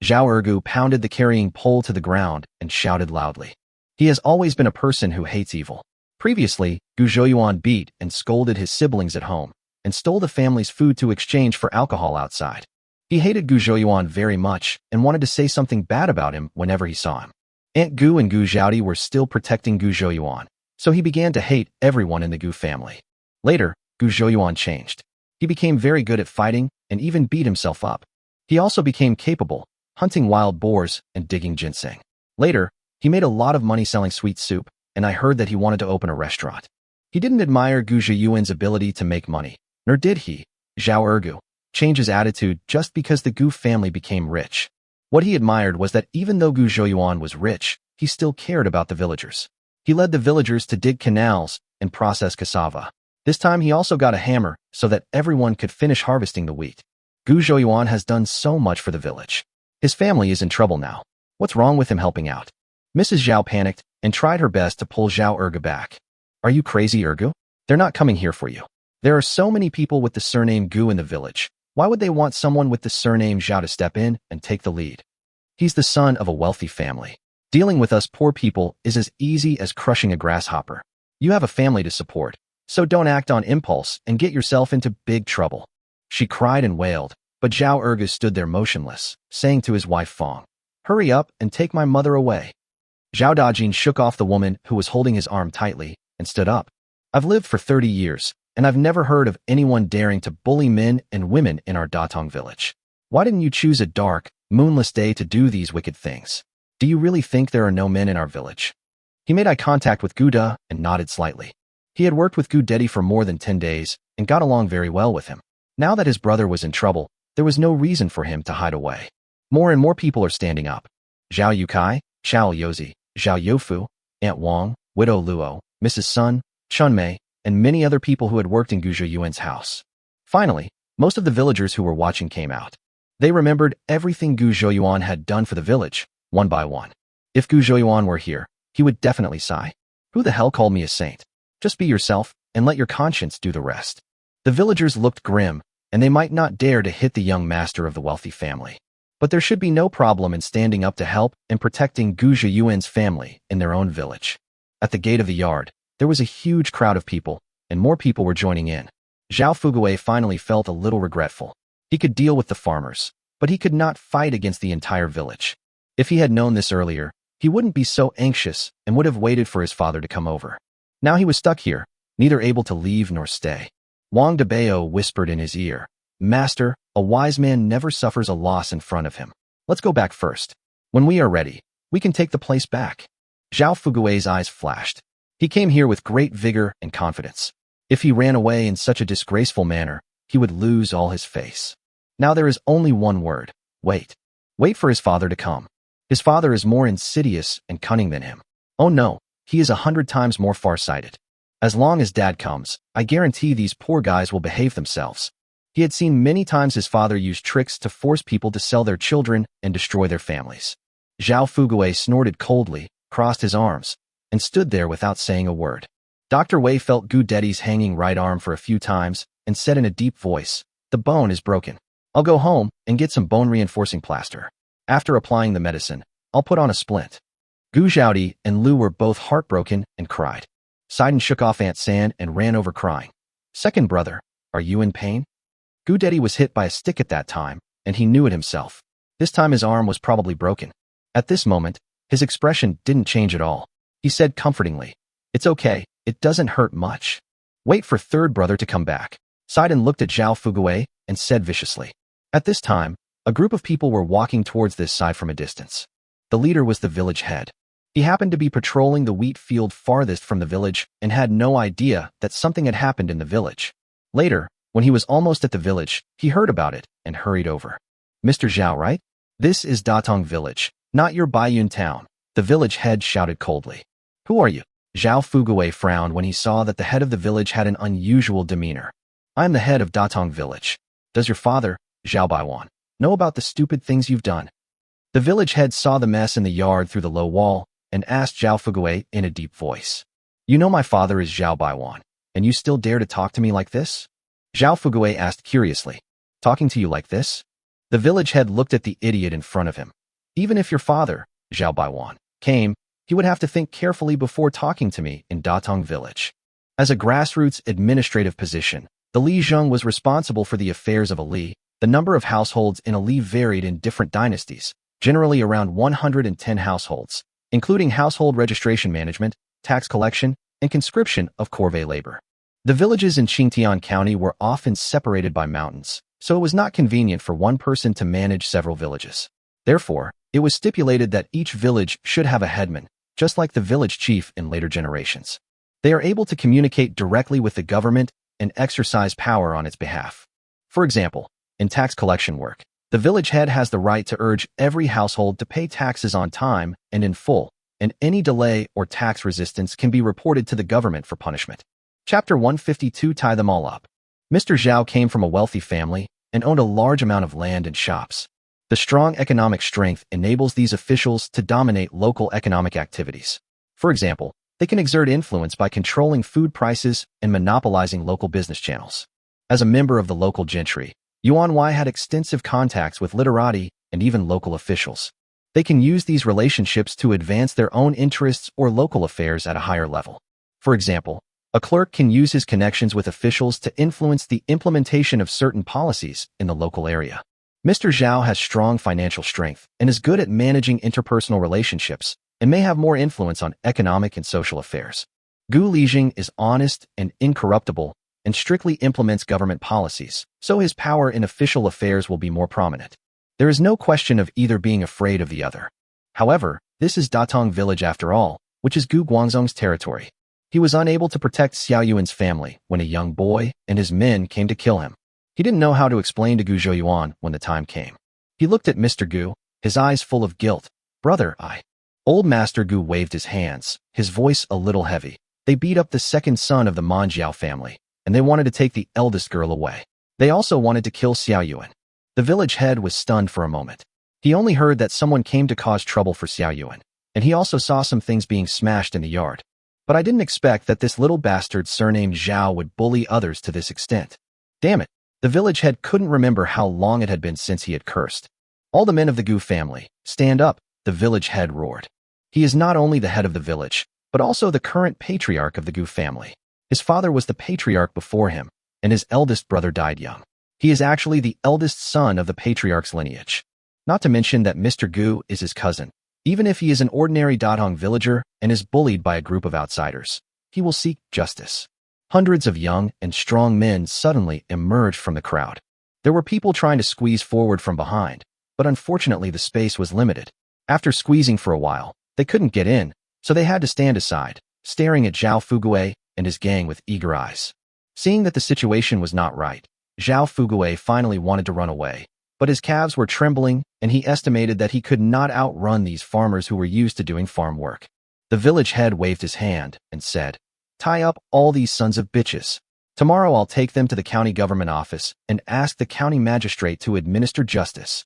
Zhao Ergu pounded the carrying pole to the ground and shouted loudly. He has always been a person who hates evil. Previously, Gu Zhouyuan beat and scolded his siblings at home and stole the family's food to exchange for alcohol outside. He hated Gu Zhouyuan very much and wanted to say something bad about him whenever he saw him. Aunt Gu and Gu Zhaodi were still protecting Gu Zhouyuan, so he began to hate everyone in the Gu family. Later, Gu Zhouyuan changed. He became very good at fighting and even beat himself up. He also became capable, hunting wild boars and digging ginseng. Later, he made a lot of money selling sweet soup, and I heard that he wanted to open a restaurant. He didn't admire Gu Zhiyuan's ability to make money, nor did he, Zhao Ergu, change his attitude just because the Gu family became rich. What he admired was that even though Gu Zhouyuan was rich, he still cared about the villagers. He led the villagers to dig canals and process cassava. This time he also got a hammer so that everyone could finish harvesting the wheat. Gu Zhouyuan has done so much for the village. His family is in trouble now. What's wrong with him helping out? Mrs. Zhao panicked and tried her best to pull Zhao Ergu back. Are you crazy, Ergu? They're not coming here for you. There are so many people with the surname Gu in the village. Why would they want someone with the surname Zhao to step in and take the lead? He's the son of a wealthy family. Dealing with us poor people is as easy as crushing a grasshopper. You have a family to support, so don't act on impulse and get yourself into big trouble. She cried and wailed, but Zhao Ergu stood there motionless, saying to his wife Fong, "Hurry up and take my mother away." Zhao Dajin shook off the woman who was holding his arm tightly and stood up. "I've lived for 30 years, and I've never heard of anyone daring to bully men and women in our Datong village. Why didn't you choose a dark, moonless day to do these wicked things? Do you really think there are no men in our village?" He made eye contact with Gu De and nodded slightly. He had worked with Gu Dedi for more than 10 days and got along very well with him. Now that his brother was in trouble, there was no reason for him to hide away. More and more people are standing up. Zhao Yukai, Chao Yozi, Zhao Youfu, Aunt Wang, Widow Luo, Mrs. Sun, Chun Mei, and many other people who had worked in Gu Zhiyuan's house. Finally, most of the villagers who were watching came out. They remembered everything Gu Zhiyuan had done for the village, one by one. If Gu Zhiyuan were here, he would definitely sigh. "Who the hell called me a saint? Just be yourself, and let your conscience do the rest." The villagers looked grim, and they might not dare to hit the young master of the wealthy family. But there should be no problem in standing up to help and protecting Gu Zhiyuan's family in their own village. At the gate of the yard, there was a huge crowd of people, and more people were joining in. Zhao Fuguei finally felt a little regretful. He could deal with the farmers, but he could not fight against the entire village. If he had known this earlier, he wouldn't be so anxious and would have waited for his father to come over. Now he was stuck here, neither able to leave nor stay. Wang Debao whispered in his ear, "Master, a wise man never suffers a loss in front of him. Let's go back first. When we are ready, we can take the place back." Zhao Fuguei's eyes flashed. He came here with great vigor and confidence. If he ran away in such a disgraceful manner, he would lose all his face. Now there is only one word: wait. Wait for his father to come. His father is more insidious and cunning than him. Oh no, he is 100 times more far-sighted. As long as Dad comes, I guarantee these poor guys will behave themselves. He had seen many times his father use tricks to force people to sell their children and destroy their families. Zhao Fuguei snorted coldly, crossed his arms, and stood there without saying a word. Dr. Wei felt Gu Dedi's hanging right arm for a few times and said in a deep voice, "The bone is broken. I'll go home and get some bone-reinforcing plaster. After applying the medicine, I'll put on a splint." Gu Zhaodi and Lu were both heartbroken and cried. Sidon shook off Aunt San and ran over crying. "Second brother, are you in pain?" Gu Dedi was hit by a stick at that time, and he knew it himself. This time his arm was probably broken. At this moment, his expression didn't change at all. He said comfortingly, "It's okay, it doesn't hurt much. Wait for third brother to come back." Sidon looked at Zhao Fuguei and said viciously. At this time, a group of people were walking towards this side from a distance. The leader was the village head. He happened to be patrolling the wheat field farthest from the village and had no idea that something had happened in the village. Later, when he was almost at the village, he heard about it and hurried over. "Mr. Zhao, right? This is Datong village, not your Baiyun town," the village head shouted coldly. "Who are you?" Zhao Fuguei frowned when he saw that the head of the village had an unusual demeanor. "I am the head of Datong village. Does your father, Zhao Baiwan, know about the stupid things you've done?" The village head saw the mess in the yard through the low wall and asked Zhao Fuguei in a deep voice. "You know my father is Zhao Baiwan, and you still dare to talk to me like this?" Zhao Fuguei asked curiously. "Talking to you like this?" The village head looked at the idiot in front of him. "Even if your father, Zhao Baiwan, came, he would have to think carefully before talking to me in Datong village." As a grassroots administrative position, the Li Zheng was responsible for the affairs of a Li. The number of households in a Li varied in different dynasties, generally around 110 households, including household registration management, tax collection, and conscription of corvée labor. The villages in Qingtian County were often separated by mountains, so it was not convenient for one person to manage several villages. Therefore, it was stipulated that each village should have a headman, just like the village chief in later generations. They are able to communicate directly with the government and exercise power on its behalf. For example, in tax collection work, the village head has the right to urge every household to pay taxes on time and in full, and any delay or tax resistance can be reported to the government for punishment. Chapter 152 Tie them all up. Mr. Zhao came from a wealthy family and owned a large amount of land and shops. The strong economic strength enables these officials to dominate local economic activities. For example, they can exert influence by controlling food prices and monopolizing local business channels. As a member of the local gentry, Yuan Wei had extensive contacts with literati and even local officials. They can use these relationships to advance their own interests or local affairs at a higher level. For example, A clerk can use his connections with officials to influence the implementation of certain policies in the local area. Mr. Zhao has strong financial strength and is good at managing interpersonal relationships and may have more influence on economic and social affairs. Gu Lijing is honest and incorruptible and strictly implements government policies, so his power in official affairs will be more prominent. There is no question of either being afraid of the other. However, this is Datong village after all, which is Gu Guangzong's territory. He was unable to protect Xiao Yuan's family when a young boy and his men came to kill him. He didn't know how to explain to Gu Zhouyuan when the time came. He looked at Mr. Gu, his eyes full of guilt. Brother, Old Master Gu waved his hands, his voice a little heavy. They beat up the second son of the Manjiao family, and they wanted to take the eldest girl away. They also wanted to kill Xiao Yuan. The village head was stunned for a moment. He only heard that someone came to cause trouble for Xiao Yuan, and he also saw some things being smashed in the yard. But I didn't expect that this little bastard surnamed Zhao would bully others to this extent. Damn it. The village head couldn't remember how long it had been since he had cursed. All the men of the Gu family, stand up, the village head roared. He is not only the head of the village, but also the current patriarch of the Gu family. His father was the patriarch before him, and his eldest brother died young. He is actually the eldest son of the patriarch's lineage. Not to mention that Mr. Gu is his cousin. Even if he is an ordinary Datong villager and is bullied by a group of outsiders, he will seek justice. Hundreds of young and strong men suddenly emerged from the crowd. There were people trying to squeeze forward from behind, but unfortunately the space was limited. After squeezing for a while, they couldn't get in, so they had to stand aside, staring at Zhao Fuguei and his gang with eager eyes. Seeing that the situation was not right, Zhao Fuguei finally wanted to run away, but his calves were trembling and he estimated that he could not outrun these farmers who were used to doing farm work. The village head waved his hand and said, "Tie up all these sons of bitches. Tomorrow I'll take them to the county government office and ask the county magistrate to administer justice."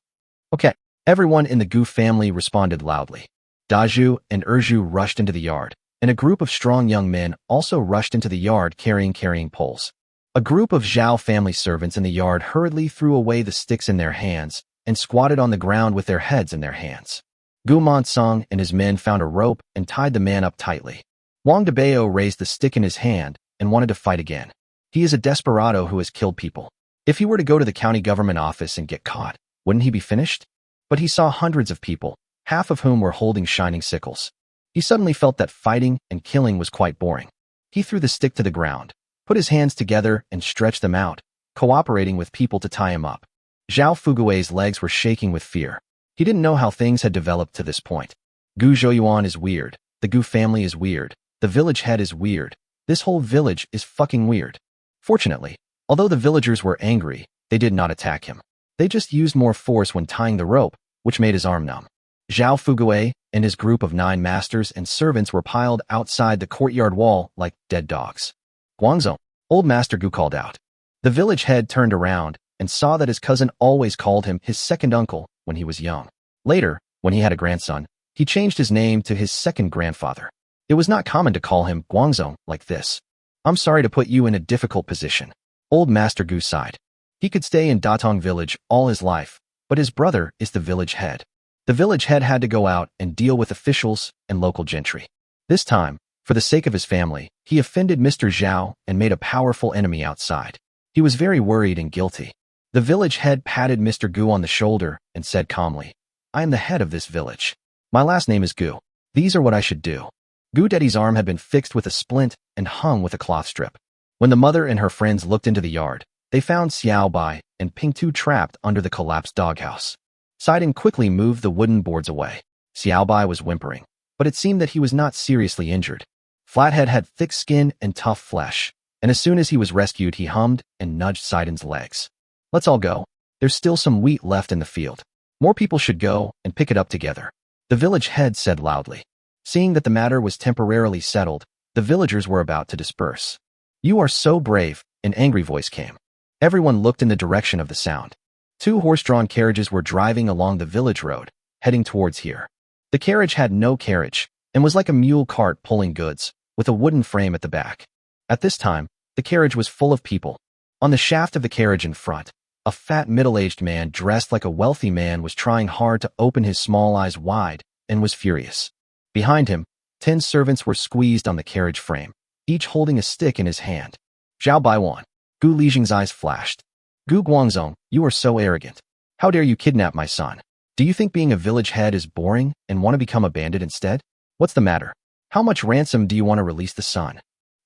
Okay, everyone in the Gu family responded loudly. Dazhu and Erju rushed into the yard, and a group of strong young men also rushed into the yard carrying poles. A group of Zhao family servants in the yard hurriedly threw away the sticks in their hands and squatted on the ground with their heads in their hands. Gu Monsong and his men found a rope and tied the man up tightly. Wang Debao raised the stick in his hand and wanted to fight again. He is a desperado who has killed people. If he were to go to the county government office and get caught, wouldn't he be finished? But he saw hundreds of people, half of whom were holding shining sickles. He suddenly felt that fighting and killing was quite boring. He threw the stick to the ground, put his hands together and stretched them out, cooperating with people to tie him up. Zhao Fuguei's legs were shaking with fear. He didn't know how things had developed to this point. Gu Zhouyuan is weird. The Gu family is weird. The village head is weird. This whole village is fucking weird. Fortunately, although the villagers were angry, they did not attack him. They just used more force when tying the rope, which made his arm numb. Zhao Fuguei and his group of 9 masters and servants were piled outside the courtyard wall like dead dogs. "Guangzong," old Master Gu called out. The village head turned around and saw that his cousin always called him his second uncle when he was young. Later, when he had a grandson, he changed his name to his second grandfather. It was not common to call him Guangzong like this. "I'm sorry to put you in a difficult position." Old Master Gu sighed. He could stay in Datong village all his life, but his brother is the village head. The village head had to go out and deal with officials and local gentry. This time, for the sake of his family, he offended Mr. Zhao and made a powerful enemy outside. He was very worried and guilty. The village head patted Mr. Gu on the shoulder and said calmly, "I am the head of this village. My last name is Gu. These are what I should do." Gu Daddy's arm had been fixed with a splint and hung with a cloth strip. When the mother and her friends looked into the yard, they found Xiao Bai and Ping Tu trapped under the collapsed doghouse. Sidon quickly moved the wooden boards away. Xiao Bai was whimpering, but it seemed that he was not seriously injured. Flathead had thick skin and tough flesh, and as soon as he was rescued, he hummed and nudged Sidon's legs. "Let's all go. There's still some wheat left in the field. More people should go and pick it up together," the village head said loudly. Seeing that the matter was temporarily settled, the villagers were about to disperse. "You are so brave," an angry voice came. Everyone looked in the direction of the sound. 2 horse-drawn carriages were driving along the village road, heading towards here. The carriage had no carriage and was like a mule cart pulling goods, with a wooden frame at the back. At this time, the carriage was full of people. On the shaft of the carriage in front, a fat middle-aged man dressed like a wealthy man was trying hard to open his small eyes wide and was furious. Behind him, 10 servants were squeezed on the carriage frame. each holding a stick in his hand. Zhao Baiwan. Gu Lijing's eyes flashed. Gu Guangzong, you are so arrogant. How dare you kidnap my son? Do you think being a village head is boring and want to become a bandit instead? What's the matter? How much ransom do you want to release the son?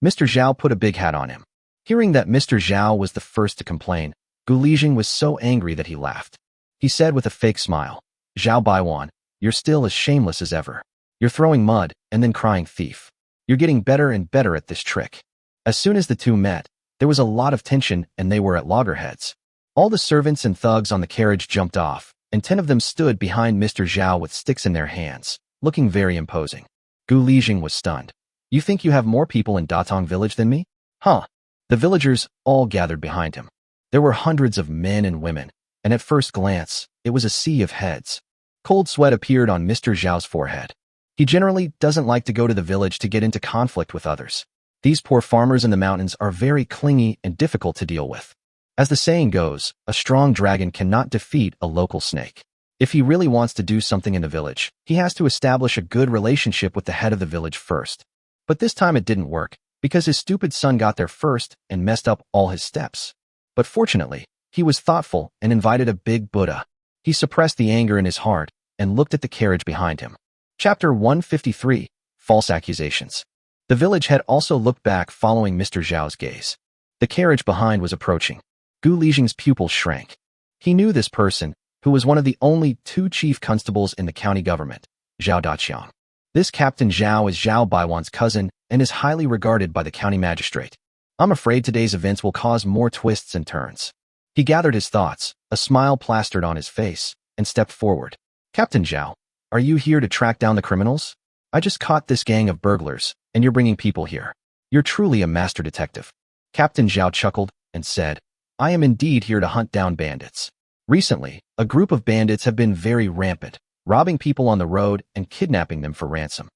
Mr. Zhao put a big hat on him. Hearing that Mr. Zhao was the first to complain, Gu Lijing was so angry that he laughed. He said with a fake smile, Zhao Baiwan, you're still as shameless as ever. You're throwing mud and then crying thief. You're getting better and better at this trick. As soon as the two met, there was a lot of tension and they were at loggerheads. All the servants and thugs on the carriage jumped off, and 10 of them stood behind Mr. Zhao with sticks in their hands, looking very imposing. Gu Lijing was stunned. You think you have more people in Datong village than me? Huh. The villagers all gathered behind him. There were hundreds of men and women, and at first glance, it was a sea of heads. Cold sweat appeared on Mr. Zhao's forehead. He generally doesn't like to go to the village to get into conflict with others. These poor farmers in the mountains are very clingy and difficult to deal with. As the saying goes, a strong dragon cannot defeat a local snake. If he really wants to do something in the village, he has to establish a good relationship with the head of the village first. But this time it didn't work, because his stupid son got there first and messed up all his steps. But fortunately, he was thoughtful and invited a big Buddha. He suppressed the anger in his heart and looked at the carriage behind him. Chapter 153, False Accusations. The village head also looked back following Mr. Zhao's gaze. The carriage behind was approaching. Gu Lijing's pupils shrank. He knew this person, who was one of the only 2 chief constables in the county government, Zhao Daqiang. This Captain Zhao is Zhao Baiwan's cousin and is highly regarded by the county magistrate. I'm afraid today's events will cause more twists and turns. He gathered his thoughts, a smile plastered on his face, and stepped forward. Captain Zhao, are you here to track down the criminals? I just caught this gang of burglars, and you're bringing people here. You're truly a master detective. Captain Zhao chuckled and said, I am indeed here to hunt down bandits. Recently, a group of bandits have been very rampant, robbing people on the road and kidnapping them for ransom.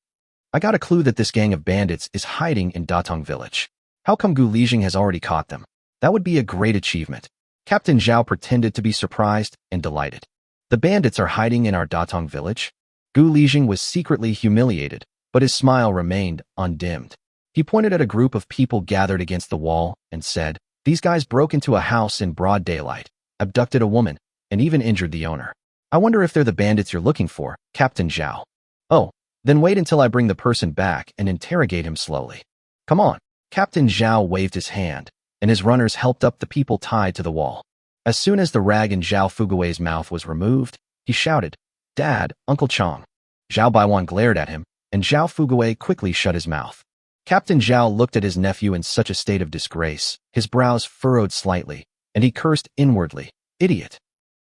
I got a clue that this gang of bandits is hiding in Datong village. How come Gu Lijing has already caught them? That would be a great achievement. Captain Zhao pretended to be surprised and delighted. The bandits are hiding in our Datong village? Gu Lijing was secretly humiliated, but his smile remained undimmed. He pointed at a group of people gathered against the wall and said, these guys broke into a house in broad daylight, abducted a woman, and even injured the owner. I wonder if they're the bandits you're looking for, Captain Zhao. Oh, then wait until I bring the person back and interrogate him slowly. Come on. Captain Zhao waved his hand, and his runners helped up the people tied to the wall. As soon as the rag in Zhao Fugui's mouth was removed, he shouted, Dad, Uncle Chong. Zhao Baiwan glared at him, and Zhao Fugui quickly shut his mouth. Captain Zhao looked at his nephew in such a state of disgrace, his brows furrowed slightly, and he cursed inwardly, idiot.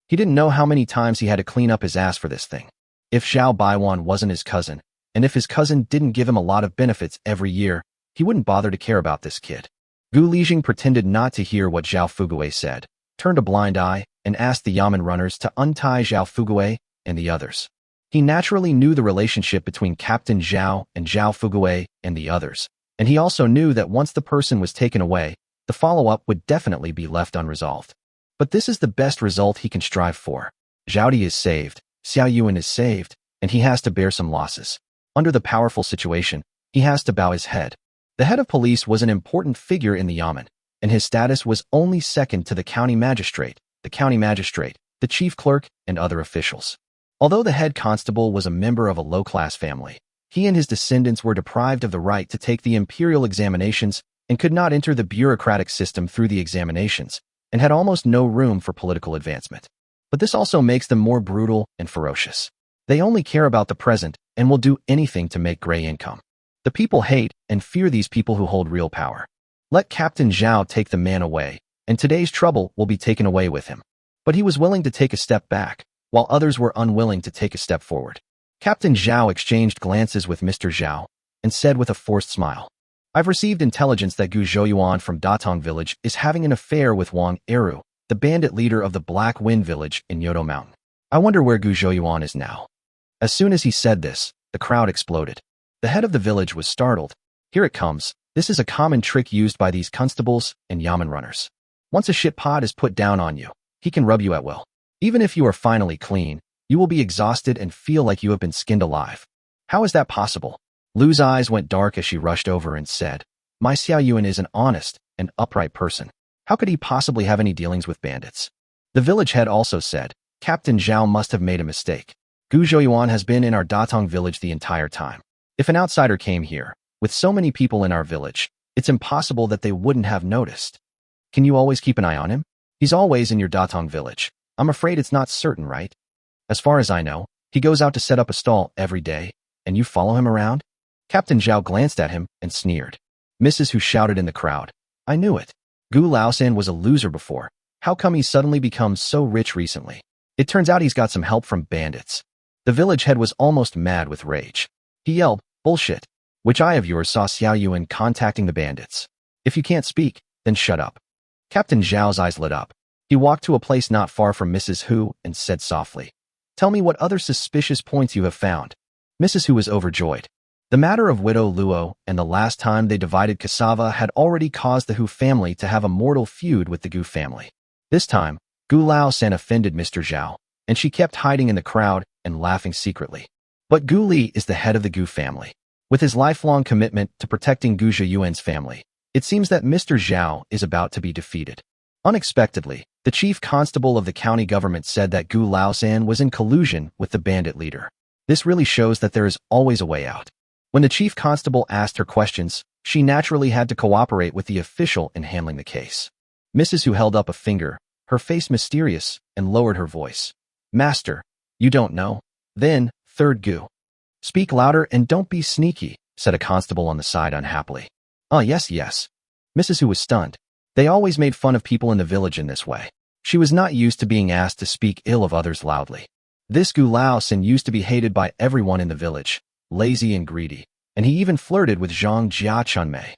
He didn't know how many times he had to clean up his ass for this thing. If Zhao Baiwan wasn't his cousin, and if his cousin didn't give him a lot of benefits every year, he wouldn't bother to care about this kid. Gu Lijing pretended not to hear what Zhao Fugui said, turned a blind eye, and asked the Yamen runners to untie Zhao Fugui and the others. He naturally knew the relationship between Captain Zhao and Zhao Fugui and the others, and he also knew that once the person was taken away, the follow-up would definitely be left unresolved. But this is the best result he can strive for. Zhao Di is saved, Xiao Yuan is saved, and he has to bear some losses. Under the powerful situation, he has to bow his head. The head of police was an important figure in the Yamen, and his status was only second to the county magistrate, the chief clerk, and other officials. Although the head constable was a member of a low-class family, he and his descendants were deprived of the right to take the imperial examinations and could not enter the bureaucratic system through the examinations, and had almost no room for political advancement. But this also makes them more brutal and ferocious. They only care about the present and will do anything to make gray income. The people hate and fear these people who hold real power. Let Captain Zhao take the man away, and today's trouble will be taken away with him. But he was willing to take a step back, while others were unwilling to take a step forward. Captain Zhao exchanged glances with Mr. Zhao and said with a forced smile, I've received intelligence that Gu Zhouyuan from Datong village is having an affair with Wang Eru, the bandit leader of the Black Wind village in Yodo Mountain. I wonder where Gu Zhouyuan is now. As soon as he said this, the crowd exploded. The head of the village was startled. Here it comes. This is a common trick used by these constables and Yamen runners. Once a shit pot is put down on you, he can rub you at will. Even if you are finally clean, you will be exhausted and feel like you have been skinned alive. How is that possible? Lu's eyes went dark as she rushed over and said, My Xiao Yuan is an honest and upright person. How could he possibly have any dealings with bandits? The village head also said, Captain Zhao must have made a mistake. Gu Zhouyuan has been in our Datong village the entire time. If an outsider came here, with so many people in our village, it's impossible that they wouldn't have noticed. Can you always keep an eye on him? He's always in your Datong village. I'm afraid it's not certain, right? As far as I know, he goes out to set up a stall every day, and you follow him around? Captain Zhao glanced at him and sneered. Mrs. Hu shouted in the crowd. I knew it. Gu Laosan was a loser before. How come he's suddenly become so rich recently? It turns out he's got some help from bandits. The village head was almost mad with rage. He yelled, bullshit. Which eye of yours saw Xiao Yuan contacting the bandits? If you can't speak, then shut up. Captain Zhao's eyes lit up. He walked to a place not far from Mrs. Hu and said softly, Tell me what other suspicious points you have found. Mrs. Hu was overjoyed. The matter of Widow Luo and the last time they divided cassava had already caused the Hu family to have a mortal feud with the Gu family. This time, Gu Laosan offended Mr. Zhao, and she kept hiding in the crowd and laughing secretly. But Gu Li is the head of the Gu family. With his lifelong commitment to protecting Gu Zhiyuan's family, it seems that Mr. Zhao is about to be defeated. Unexpectedly, the chief constable of the county government said that Gu Laosan was in collusion with the bandit leader. This really shows that there is always a way out. When the chief constable asked her questions, she naturally had to cooperate with the official in handling the case. Mrs. Hu held up a finger, her face mysterious, and lowered her voice. Master, you don't know? Then, third Gu. Speak louder and don't be sneaky, said a constable on the side unhappily. Yes. Mrs. Hu was stunned. They always made fun of people in the village in this way. She was not used to being asked to speak ill of others loudly. This Gu Laosan used to be hated by everyone in the village, lazy and greedy, and he even flirted with Zhang Jia Chunmei.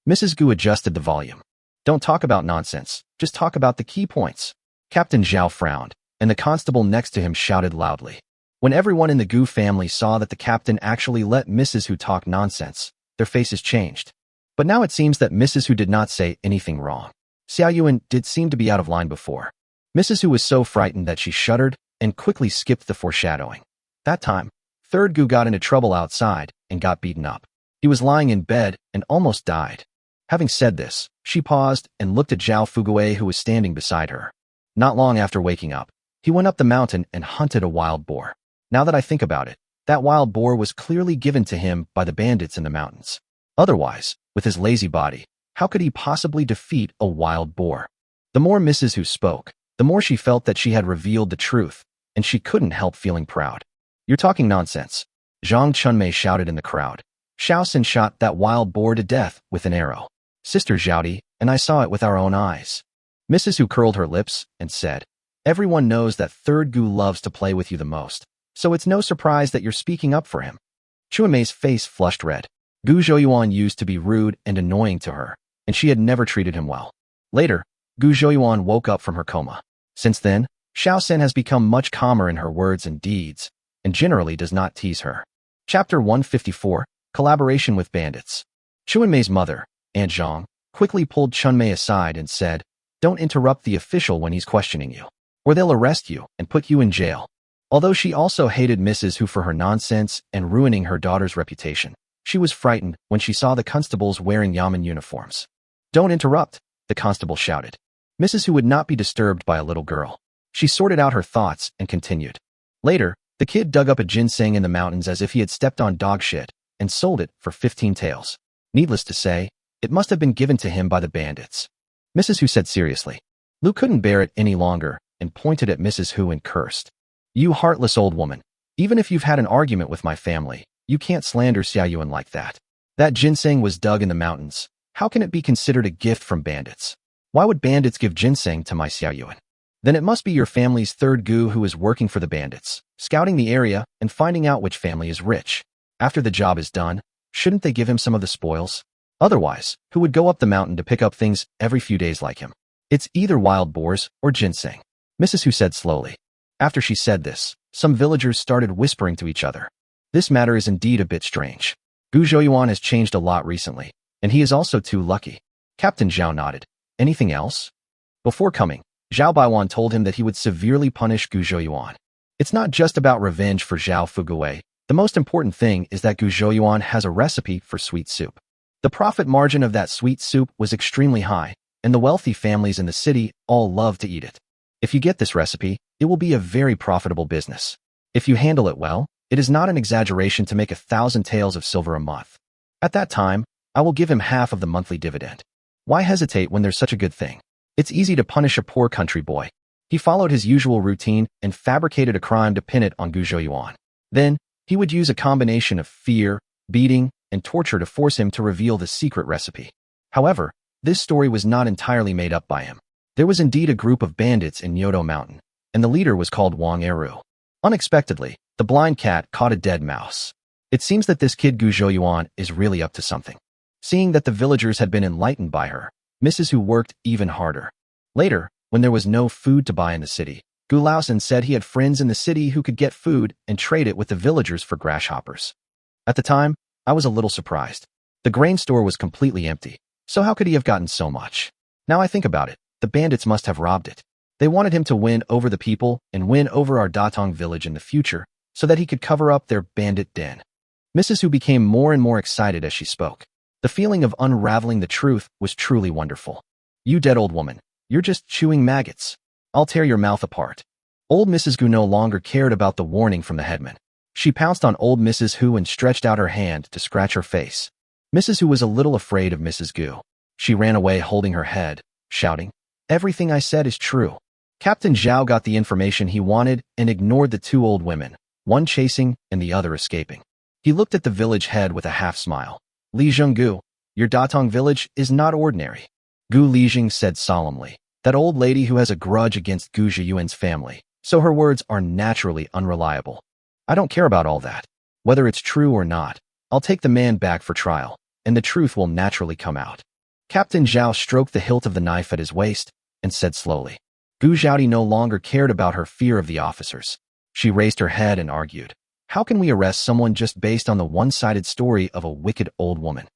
Mrs. Gu adjusted the volume. Don't talk about nonsense, just talk about the key points. Captain Zhao frowned, and the constable next to him shouted loudly. When everyone in the Gu family saw that the captain actually let Mrs. Hu talk nonsense, their faces changed. But now it seems that Mrs. Hu did not say anything wrong. Xiao Yuan did seem to be out of line before. Mrs. Hu was so frightened that she shuddered and quickly skipped the foreshadowing. That time, third Gu got into trouble outside and got beaten up. He was lying in bed and almost died. Having said this, she paused and looked at Zhao Fugui, who was standing beside her. Not long after waking up, he went up the mountain and hunted a wild boar. Now that I think about it, that wild boar was clearly given to him by the bandits in the mountains. Otherwise, with his lazy body, how could he possibly defeat a wild boar? The more Mrs. Hu spoke, the more she felt that she had revealed the truth, and she couldn't help feeling proud. You're talking nonsense. Zhang Chunmei shouted in the crowd. Shaoxin shot that wild boar to death with an arrow. Sister Zhaodi, and I saw it with our own eyes. Mrs. Hu curled her lips and said, Everyone knows that third Gu loves to play with you the most, so it's no surprise that you're speaking up for him. Chunmei's face flushed red. Gu Zhouyuan used to be rude and annoying to her, and she had never treated him well. Later, Gu Zhouyuan woke up from her coma. Since then, Shaoxin has become much calmer in her words and deeds, and generally does not tease her. Chapter 154, Collaboration with Bandits. Chunmei's mother, Aunt Zhang, quickly pulled Chunmei aside and said, Don't interrupt the official when he's questioning you, or they'll arrest you and put you in jail. Although she also hated Mrs. Hu for her nonsense and ruining her daughter's reputation, she was frightened when she saw the constables wearing yamen uniforms. Don't interrupt, the constable shouted. Mrs. Hu would not be disturbed by a little girl. She sorted out her thoughts and continued. Later, the kid dug up a ginseng in the mountains as if he had stepped on dog shit and sold it for 15 taels. Needless to say, it must have been given to him by the bandits. Mrs. Hu said seriously. Lu couldn't bear it any longer and pointed at Mrs. Hu and cursed. You heartless old woman. Even if you've had an argument with my family, you can't slander Xiao Yuan like that. That ginseng was dug in the mountains. How can it be considered a gift from bandits? Why would bandits give ginseng to my Xiao Yuan? Then it must be your family's third Gu who is working for the bandits, scouting the area and finding out which family is rich. After the job is done, shouldn't they give him some of the spoils? Otherwise, who would go up the mountain to pick up things every few days like him? It's either wild boars or ginseng, Mrs. Hu said slowly. After she said this, some villagers started whispering to each other. This matter is indeed a bit strange. Gu Zhouyuan has changed a lot recently, and he is also too lucky. Captain Zhao nodded. Anything else? Before coming, Zhao Baiwan told him that he would severely punish Gu Zhouyuan. It's not just about revenge for Zhao Fugui. The most important thing is that Gu Zhouyuan has a recipe for sweet soup. The profit margin of that sweet soup was extremely high, and the wealthy families in the city all loved to eat it. If you get this recipe, it will be a very profitable business. If you handle it well, it is not an exaggeration to make 1,000 taels of silver a month. At that time, I will give him half of the monthly dividend. Why hesitate when there's such a good thing? It's easy to punish a poor country boy. He followed his usual routine and fabricated a crime to pin it on Gu Zhouyuan. Then, he would use a combination of fear, beating, and torture to force him to reveal the secret recipe. However, this story was not entirely made up by him. There was indeed a group of bandits in Nyoto Mountain, and the leader was called Wang Eru. Unexpectedly, the blind cat caught a dead mouse. It seems that this kid Gu Zhouyuan is really up to something. Seeing that the villagers had been enlightened by her, Mrs. Hu worked even harder. Later, when there was no food to buy in the city, Gu Laosan said he had friends in the city who could get food and trade it with the villagers for grasshoppers. At the time, I was a little surprised. The grain store was completely empty, so how could he have gotten so much? Now I think about it, the bandits must have robbed it. They wanted him to win over the people and win over our Datong village in the future, so that he could cover up their bandit den. Mrs. Hu became more and more excited as she spoke. The feeling of unraveling the truth was truly wonderful. You dead old woman, you're just chewing maggots. I'll tear your mouth apart. Old Mrs. Gu no longer cared about the warning from the headman. She pounced on old Mrs. Hu and stretched out her hand to scratch her face. Mrs. Hu was a little afraid of Mrs. Gu. She ran away holding her head, shouting, "Everything I said is true." Captain Zhao got the information he wanted and ignored the two old women, one chasing and the other escaping. He looked at the village head with a half-smile. "Li Zhenggu, your Datong village is not ordinary." Gu Lijing said solemnly, "That old lady who has a grudge against Gu Zhiyuan's family, so her words are naturally unreliable. I don't care about all that. Whether it's true or not, I'll take the man back for trial, and the truth will naturally come out." Captain Zhao stroked the hilt of the knife at his waist and said slowly. Gu Zhaodi no longer cared about her fear of the officers. She raised her head and argued, "How can we arrest someone just based on the one-sided story of a wicked old woman?"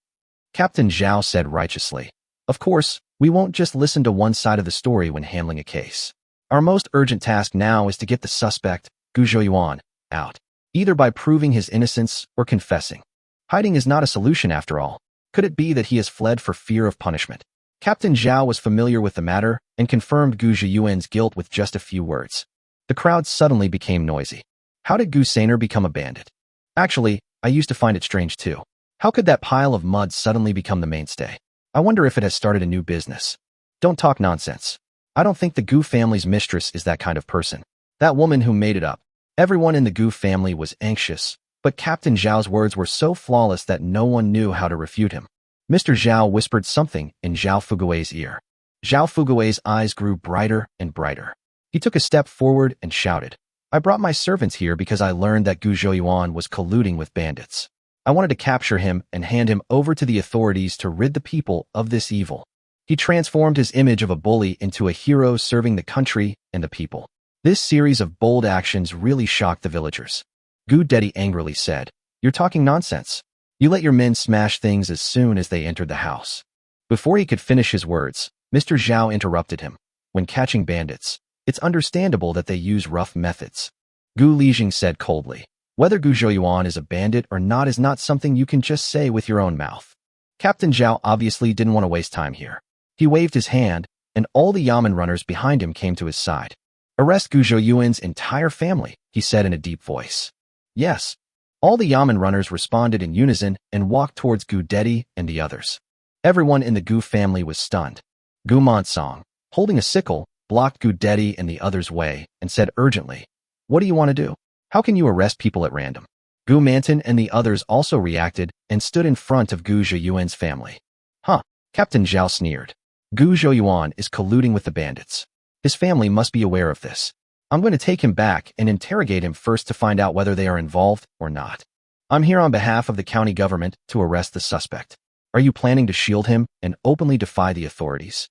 Captain Zhao said righteously, "Of course, we won't just listen to one side of the story when handling a case. Our most urgent task now is to get the suspect, Gu Zhouyuan, out, either by proving his innocence or confessing. Hiding is not a solution after all. Could it be that he has fled for fear of punishment?" Captain Zhao was familiar with the matter and confirmed Gu Zhiyuan's guilt with just a few words. The crowd suddenly became noisy. How did Gu Sainer become a bandit? Actually, I used to find it strange too. How could that pile of mud suddenly become the mainstay? I wonder if it has started a new business. Don't talk nonsense. I don't think the Gu family's mistress is that kind of person. That woman who made it up. Everyone in the Gu family was anxious, but Captain Zhao's words were so flawless that no one knew how to refute him. Mr. Zhao whispered something in Zhao Fugue's ear. Zhao Fugue's eyes grew brighter and brighter. He took a step forward and shouted, "I brought my servants here because I learned that Gu Zhouyuan was colluding with bandits. I wanted to capture him and hand him over to the authorities to rid the people of this evil." He transformed his image of a bully into a hero serving the country and the people. This series of bold actions really shocked the villagers. Gu Dedi angrily said, "You're talking nonsense. You let your men smash things as soon as they entered the house." Before he could finish his words, Mr. Zhao interrupted him. "When catching bandits, it's understandable that they use rough methods." Gu Lijing said coldly, "Whether Gu Zhouyuan is a bandit or not is not something you can just say with your own mouth." Captain Zhao obviously didn't want to waste time here. He waved his hand, and all the Yamen runners behind him came to his side. "Arrest Gu Zhouyuan's entire family," he said in a deep voice. "Yes." All the Yamen runners responded in unison and walked towards Gu Dedi and the others. Everyone in the Gu family was stunned. Gu Monsong, holding a sickle, blocked Gu Dedi and the others' way and said urgently, "What do you want to do? How can you arrest people at random?" Gu Manton and the others also reacted and stood in front of Gu Zhouyuan's family. "Huh," Captain Zhao sneered. "Gu Zhouyuan is colluding with the bandits. His family must be aware of this. I'm going to take him back and interrogate him first to find out whether they are involved or not. I'm here on behalf of the county government to arrest the suspect. Are you planning to shield him and openly defy the authorities?"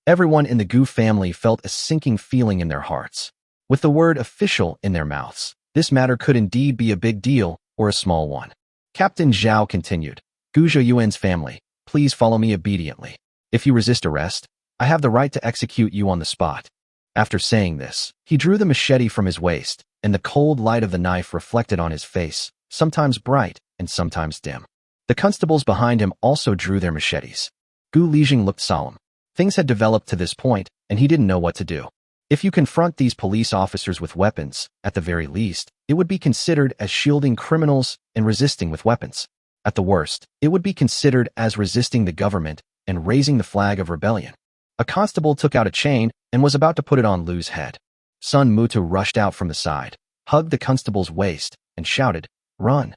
Everyone in the Gu family felt a sinking feeling in their hearts. With the word official in their mouths, this matter could indeed be a big deal or a small one. Captain Zhao continued, "Gu Zhouyuan's family, please follow me obediently. If you resist arrest, I have the right to execute you on the spot." After saying this, he drew the machete from his waist, and the cold light of the knife reflected on his face, sometimes bright and sometimes dim. The constables behind him also drew their machetes. Gu Lijing looked solemn. Things had developed to this point, and he didn't know what to do. If you confront these police officers with weapons, at the very least, it would be considered as shielding criminals and resisting with weapons. At the worst, it would be considered as resisting the government and raising the flag of rebellion. A constable took out a chain and was about to put it on Lu's head. Sun Mutu rushed out from the side, hugged the constable's waist, and shouted, "Run!"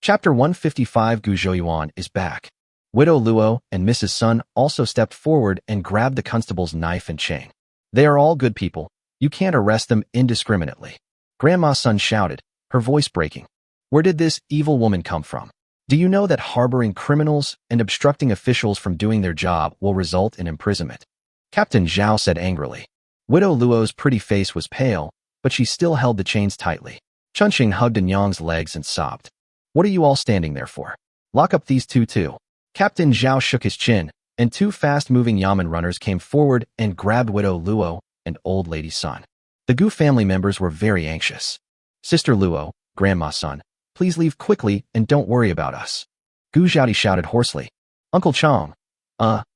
Chapter 155 Gu Zhouyuan is back. Widow Luo and Mrs. Sun also stepped forward and grabbed the constable's knife and chain. They are all good people. You can't arrest them indiscriminately. Grandma Sun shouted, her voice breaking. Where did this evil woman come from? Do you know that harboring criminals and obstructing officials from doing their job will result in imprisonment? Captain Zhao said angrily. Widow Luo's pretty face was pale, but she still held the chains tightly. Chunqing hugged Nyang's legs and sobbed. What are you all standing there for? Lock up these two too. Captain Zhao shook his chin, and two fast-moving Yamen runners came forward and grabbed Widow Luo and Old Lady Sun. The Gu family members were very anxious. Sister Luo, Grandma Sun, please leave quickly and don't worry about us. Gu Zhaoti shouted hoarsely. Uncle Chong.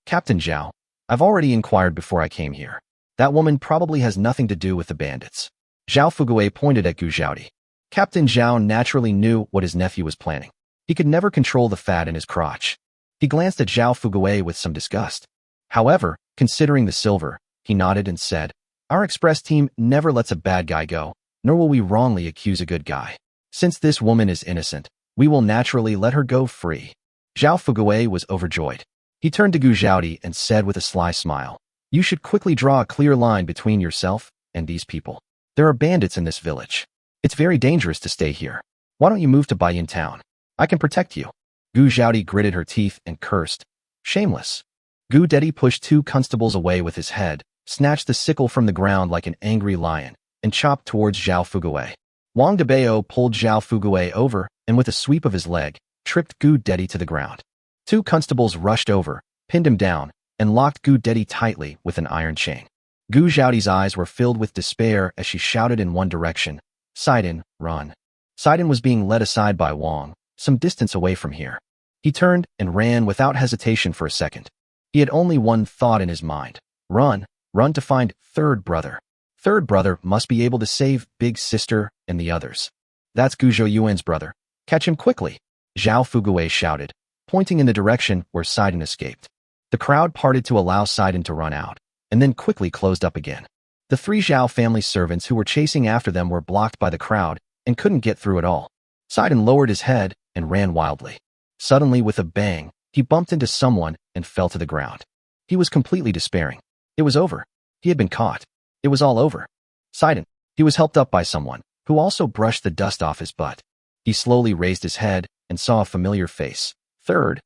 Captain Zhao, I've already inquired before I came here. That woman probably has nothing to do with the bandits. Zhao Fuguei pointed at Gu Zhaoti. Captain Zhao naturally knew what his nephew was planning. He could never control the fat in his crotch. He glanced at Zhao Fuguei with some disgust. However, considering the silver, he nodded and said, Our express team never lets a bad guy go, nor will we wrongly accuse a good guy. Since this woman is innocent, we will naturally let her go free. Zhao Fuguei was overjoyed. He turned to Gu Zhaoti and said with a sly smile, You should quickly draw a clear line between yourself and these people. There are bandits in this village. It's very dangerous to stay here. Why don't you move to Baiyin Town? I can protect you. Gu Zhaoti gritted her teeth and cursed. Shameless. Gu Dedi pushed two constables away with his head, snatched the sickle from the ground like an angry lion, and chopped towards Zhao Fuguei. Wang Debao pulled Zhao Fuguei over and with a sweep of his leg, tripped Gu Dedi to the ground. Two constables rushed over, pinned him down, and locked Gu Dedi tightly with an iron chain. Gu Zhaoti's eyes were filled with despair as she shouted in one direction, Sidon, run. Sidon was being led aside by Wang, some distance away from here. He turned and ran without hesitation for a second. He had only one thought in his mind. Run to find third brother. Third brother must be able to save big sister and the others. That's Gu Zhouyuan's brother. Catch him quickly. Zhao Fuguei shouted, pointing in the direction where Sidon escaped. The crowd parted to allow Sidon to run out, and then quickly closed up again. The three Zhao family servants who were chasing after them were blocked by the crowd and couldn't get through at all. Sidon lowered his head and ran wildly. Suddenly, with a bang, he bumped into someone and fell to the ground. He was completely despairing. It was over. He had been caught. It was all over. Sidon. He was helped up by someone, who also brushed the dust off his butt. He slowly raised his head and saw a familiar face. Third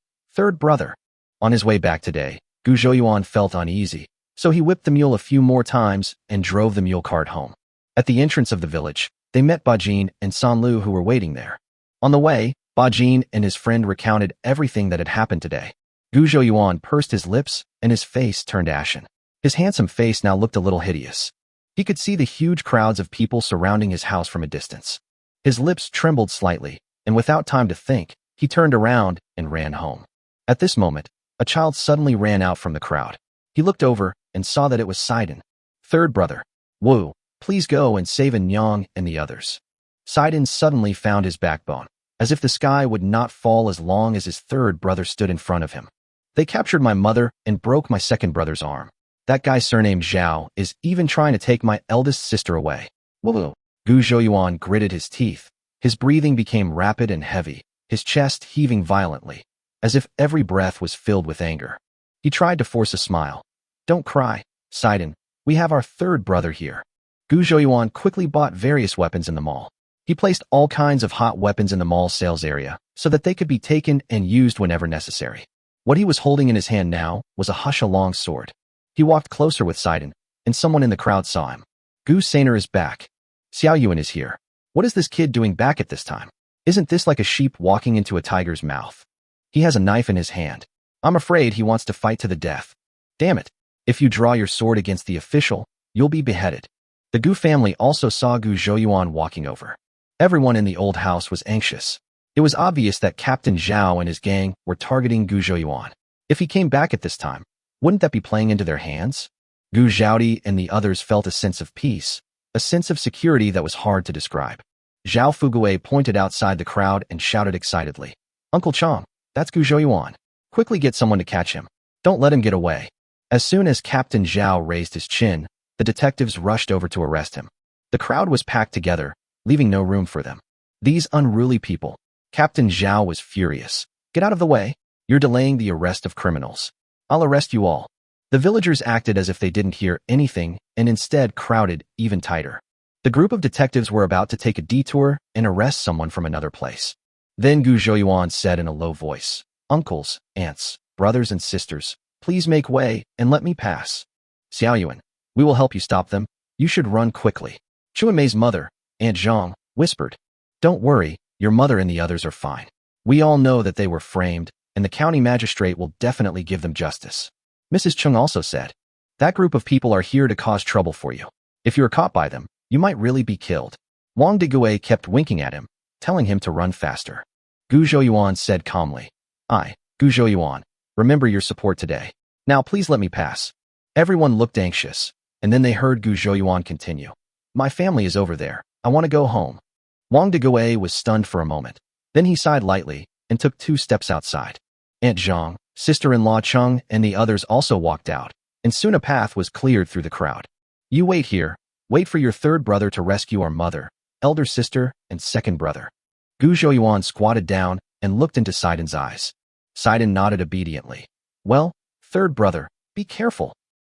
brother. On his way back today, Gu Zhouyuan felt uneasy, so he whipped the mule a few more times and drove the mule cart home. At the entrance of the village, they met Bajin and Sanlu who were waiting there. On the way, Bajin and his friend recounted everything that had happened today. Gu Zhouyuan pursed his lips and his face turned ashen. His handsome face now looked a little hideous. He could see the huge crowds of people surrounding his house from a distance. His lips trembled slightly, and without time to think, he turned around and ran home. At this moment, a child suddenly ran out from the crowd. He looked over and saw that it was Sidon. Third brother. Wu, please go and save Nyang and the others. Sidon suddenly found his backbone, as if the sky would not fall as long as his third brother stood in front of him. They captured my mother and broke my second brother's arm. That guy surnamed Zhao is even trying to take my eldest sister away. Woo! Gu Zhouyuan gritted his teeth. His breathing became rapid and heavy, his chest heaving violently, as if every breath was filled with anger. He tried to force a smile. Don't cry, Sidon. We have our third brother here. Gu Zhouyuan quickly bought various weapons in the mall. He placed all kinds of hot weapons in the mall sales area so that they could be taken and used whenever necessary. What he was holding in his hand now was a hush-a-long sword. He walked closer with Sidon, and someone in the crowd saw him. Gu Sainer is back. Xiao Yuan is here. What is this kid doing back at this time? Isn't this like a sheep walking into a tiger's mouth? He has a knife in his hand. I'm afraid he wants to fight to the death. Damn it. If you draw your sword against the official, you'll be beheaded. The Gu family also saw Gu Zhouyuan walking over. Everyone in the old house was anxious. It was obvious that Captain Zhao and his gang were targeting Gu Zhouyuan. If he came back at this time, wouldn't that be playing into their hands? Gu Zhaodi and the others felt a sense of peace, a sense of security that was hard to describe. Zhao Fugui pointed outside the crowd and shouted excitedly, "Uncle Chong, that's Gu Zhouyuan. Quickly get someone to catch him. Don't let him get away." As soon as Captain Zhao raised his chin, the detectives rushed over to arrest him. The crowd was packed together, leaving no room for them. These unruly people. Captain Zhao was furious. "Get out of the way. You're delaying the arrest of criminals. I'll arrest you all." The villagers acted as if they didn't hear anything and instead crowded even tighter. The group of detectives were about to take a detour and arrest someone from another place. Then Gu Zhouyuan said in a low voice, "Uncles, aunts, brothers and sisters, please make way and let me pass. Xiaoyuan, we will help you stop them. You should run quickly." Chuanmei's mother, Aunt Zhang, whispered, "Don't worry, your mother and the others are fine. We all know that they were framed, and the county magistrate will definitely give them justice." Mrs. Chung also said, "That group of people are here to cause trouble for you. If you are caught by them, you might really be killed." Wang Degue kept winking at him, telling him to run faster. Gu Zhouyuan said calmly, Gu Zhouyuan, remember your support today. Now please let me pass." Everyone looked anxious, and then they heard Gu Zhouyuan continue, "My family is over there. I want to go home." Wang Degue was stunned for a moment. Then he sighed lightly and took 2 steps outside. Aunt Zhang, sister-in-law Chung, and the others also walked out, and soon a path was cleared through the crowd. "You wait here. Wait for your third brother to rescue our mother, elder sister, and second brother." Gu Zhouyuan squatted down and looked into Saiden's eyes. Saiden nodded obediently. "Well, third brother, be careful."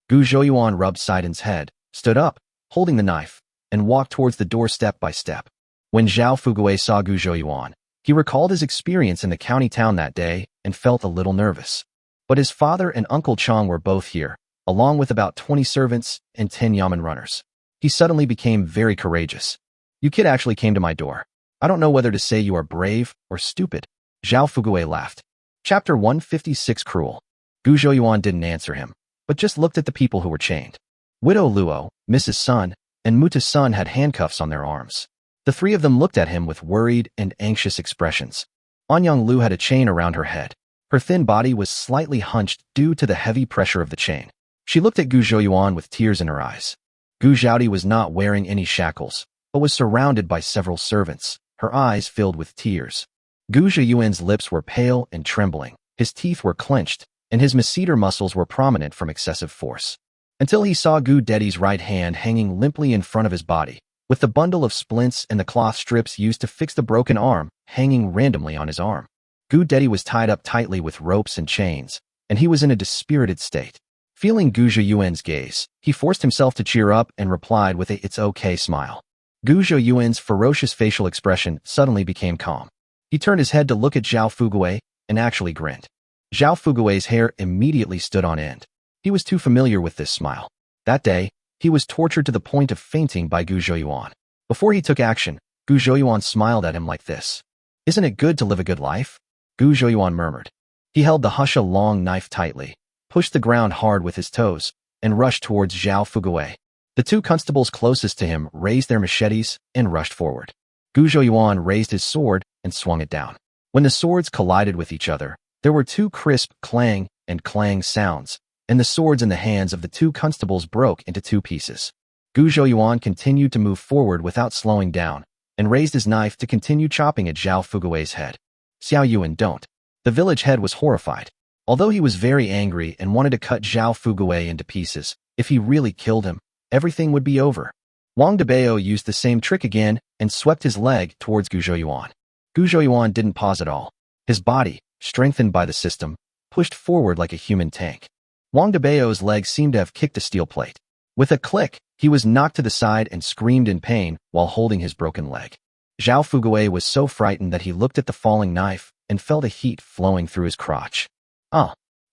Gu Zhouyuan rubbed Saiden's head, stood up, holding the knife, and walked towards the door step by step. When Zhao Fugui saw Gu Zhouyuan, he recalled his experience in the county town that day and felt a little nervous. But his father and Uncle Chong were both here, along with about 20 servants and 10 yamen runners. He suddenly became very courageous. "You kid actually came to my door. I don't know whether to say you are brave or stupid." Zhao Fugui laughed. Chapter 156 Cruel. Gu Zhouyuan didn't answer him, but just looked at the people who were chained. Widow Luo, Mrs. Sun, and Muta's son had handcuffs on their arms. The 3 of them looked at him with worried and anxious expressions. Anyang Lu had a chain around her head. Her thin body was slightly hunched due to the heavy pressure of the chain. She looked at Gu Zhouyuan with tears in her eyes. Gu Zhaodi was not wearing any shackles, but was surrounded by several servants, her eyes filled with tears. Gu Zhouyuan's lips were pale and trembling, his teeth were clenched, and his masseter muscles were prominent from excessive force. Until he saw Gu Dedi's right hand hanging limply in front of his body, with the bundle of splints and the cloth strips used to fix the broken arm hanging randomly on his arm. Gu Dedi was tied up tightly with ropes and chains, and he was in a dispirited state. Feeling Gu Zhouyuan's gaze, he forced himself to cheer up and replied with a "it's okay" smile. Gu Zhouyuan's ferocious facial expression suddenly became calm. He turned his head to look at Zhao Fugui and actually grinned. Zhao Fugui's hair immediately stood on end. He was too familiar with this smile. That day, he was tortured to the point of fainting by Gu Zhouyuan. Before he took action, Gu Zhouyuan smiled at him like this. "Isn't it good to live a good life?" Gu Zhouyuan murmured. He held the Husha long knife tightly, pushed the ground hard with his toes, and rushed towards Zhao Fugui. The 2 constables closest to him raised their machetes and rushed forward. Gu Zhouyuan raised his sword and swung it down. When the swords collided with each other, there were 2 crisp clang and clang sounds, and the swords in the hands of the 2 constables broke into 2 pieces. Gu Zhouyuan continued to move forward without slowing down, and raised his knife to continue chopping at Zhao Fugui's head. "Xiaoyuan, don't." The village head was horrified. Although he was very angry and wanted to cut Zhao Fugui into pieces, if he really killed him, everything would be over. Wang Debao used the same trick again and swept his leg towards Gu Zhouyuan. Gu Zhouyuan didn't pause at all. His body, strengthened by the system, pushed forward like a human tank. Wang Debao's leg seemed to have kicked a steel plate. With a click, he was knocked to the side and screamed in pain while holding his broken leg. Zhao Fugui was so frightened that he looked at the falling knife and felt a heat flowing through his crotch.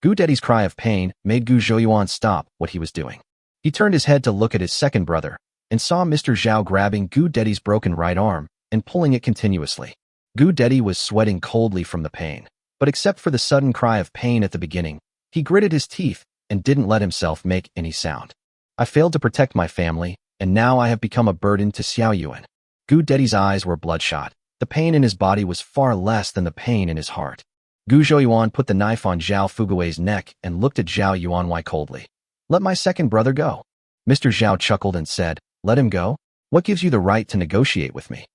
Gu Dedi's cry of pain made Gu Zhouyuan stop what he was doing. He turned his head to look at his second brother and saw Mr. Zhao grabbing Gu Dedi's broken right arm and pulling it continuously. Gu Dedi was sweating coldly from the pain, but except for the sudden cry of pain at the beginning, he gritted his teeth and didn't let himself make any sound. "I failed to protect my family, and now I have become a burden to Xiaoyuan." Gu Dedi's eyes were bloodshot, The pain in his body was far less than the pain in his heart. Gu Zhouyuan put the knife on Zhao Fugui's neck and looked at Zhao Yuanwei coldly. Let my second brother go. Mr. Zhao chuckled and said, let him go? What gives you the right to negotiate with me?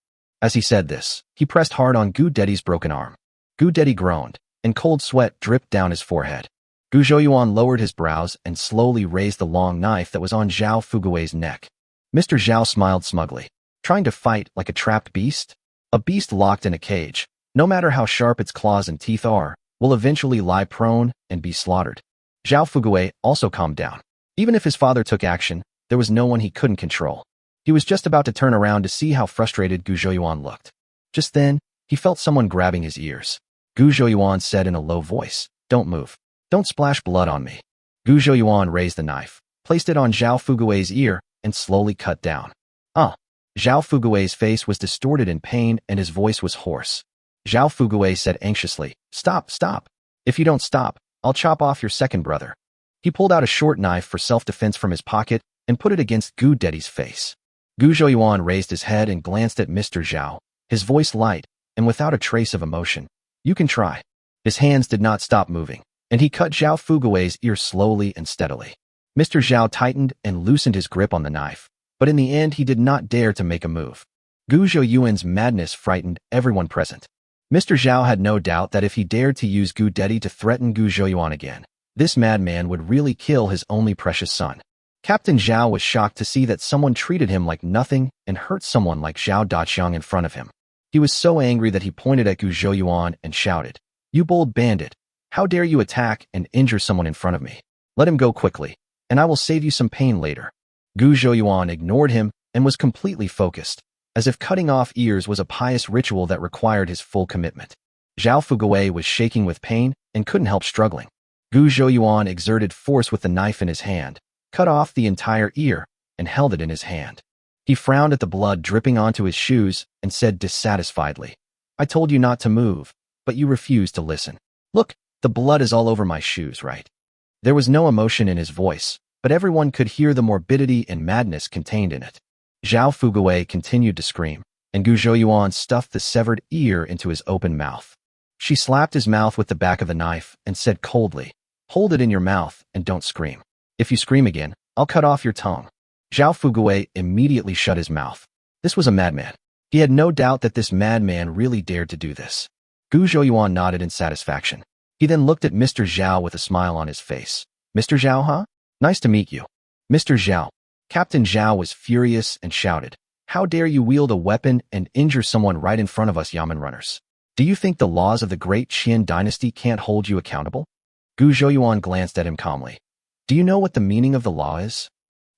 As he said this, he pressed hard on Gu Dedi's broken arm. Gu Dedi groaned, and cold sweat dripped down his forehead. Gu Zhouyuan lowered his brows and slowly raised the long knife that was on Zhao Fugui's neck. Mr. Zhao smiled smugly. Trying to fight like a trapped beast? A beast locked in a cage, no matter how sharp its claws and teeth are, will eventually lie prone and be slaughtered. Zhao Fugui also calmed down. Even if his father took action, there was no one he couldn't control. He was just about to turn around to see how frustrated Gu Zhouyuan looked. Just then, he felt someone grabbing his ears. Gu Zhouyuan said in a low voice, don't move. Don't splash blood on me. Gu Zhouyuan raised the knife, placed it on Zhao Fugui's ear, and slowly cut down. Zhao Fugui's face was distorted in pain and his voice was hoarse. Zhao Fugui said anxiously, stop. If you don't stop, I'll chop off your second brother. He pulled out a short knife for self-defense from his pocket and put it against Gu Dedi's face. Gu Zhouyuan raised his head and glanced at Mr. Zhao, his voice light and without a trace of emotion. You can try. His hands did not stop moving, and he cut Zhao Fugui's ear slowly and steadily. Mr. Zhao tightened and loosened his grip on the knife, but in the end he did not dare to make a move. Gu Zhouyuan's madness frightened everyone present. Mr. Zhao had no doubt that if he dared to use Gu Dedi to threaten Gu Zhouyuan again, this madman would really kill his only precious son. Captain Zhao was shocked to see that someone treated him like nothing and hurt someone like Zhao Daqiang in front of him. He was so angry that he pointed at Gu Zhouyuan and shouted, You bold bandit! How dare you attack and injure someone in front of me? Let him go quickly, and I will save you some pain later. Gu Zhouyuan ignored him and was completely focused, as if cutting off ears was a pious ritual that required his full commitment. Zhao Fugui was shaking with pain and couldn't help struggling. Gu Zhouyuan exerted force with the knife in his hand, cut off the entire ear, and held it in his hand. He frowned at the blood dripping onto his shoes and said dissatisfiedly, I told you not to move, but you refused to listen. Look, the blood is all over my shoes, right? There was no emotion in his voice, but everyone could hear the morbidity and madness contained in it. Zhao Fugui continued to scream, and Gu Zhouyuan stuffed the severed ear into his open mouth. She slapped his mouth with the back of the knife and said coldly, Hold it in your mouth and don't scream. If you scream again, I'll cut off your tongue. Zhao Fugui immediately shut his mouth. This was a madman. He had no doubt that this madman really dared to do this. Gu Zhouyuan nodded in satisfaction. He then looked at Mr. Zhao with a smile on his face. Mr. Zhao, huh? Nice to meet you. Mr. Zhao. Captain Zhao was furious and shouted, How dare you wield a weapon and injure someone right in front of us Yamen runners? Do you think the laws of the great Qin dynasty can't hold you accountable? Gu Zhouyuan glanced at him calmly. Do you know what the meaning of the law is?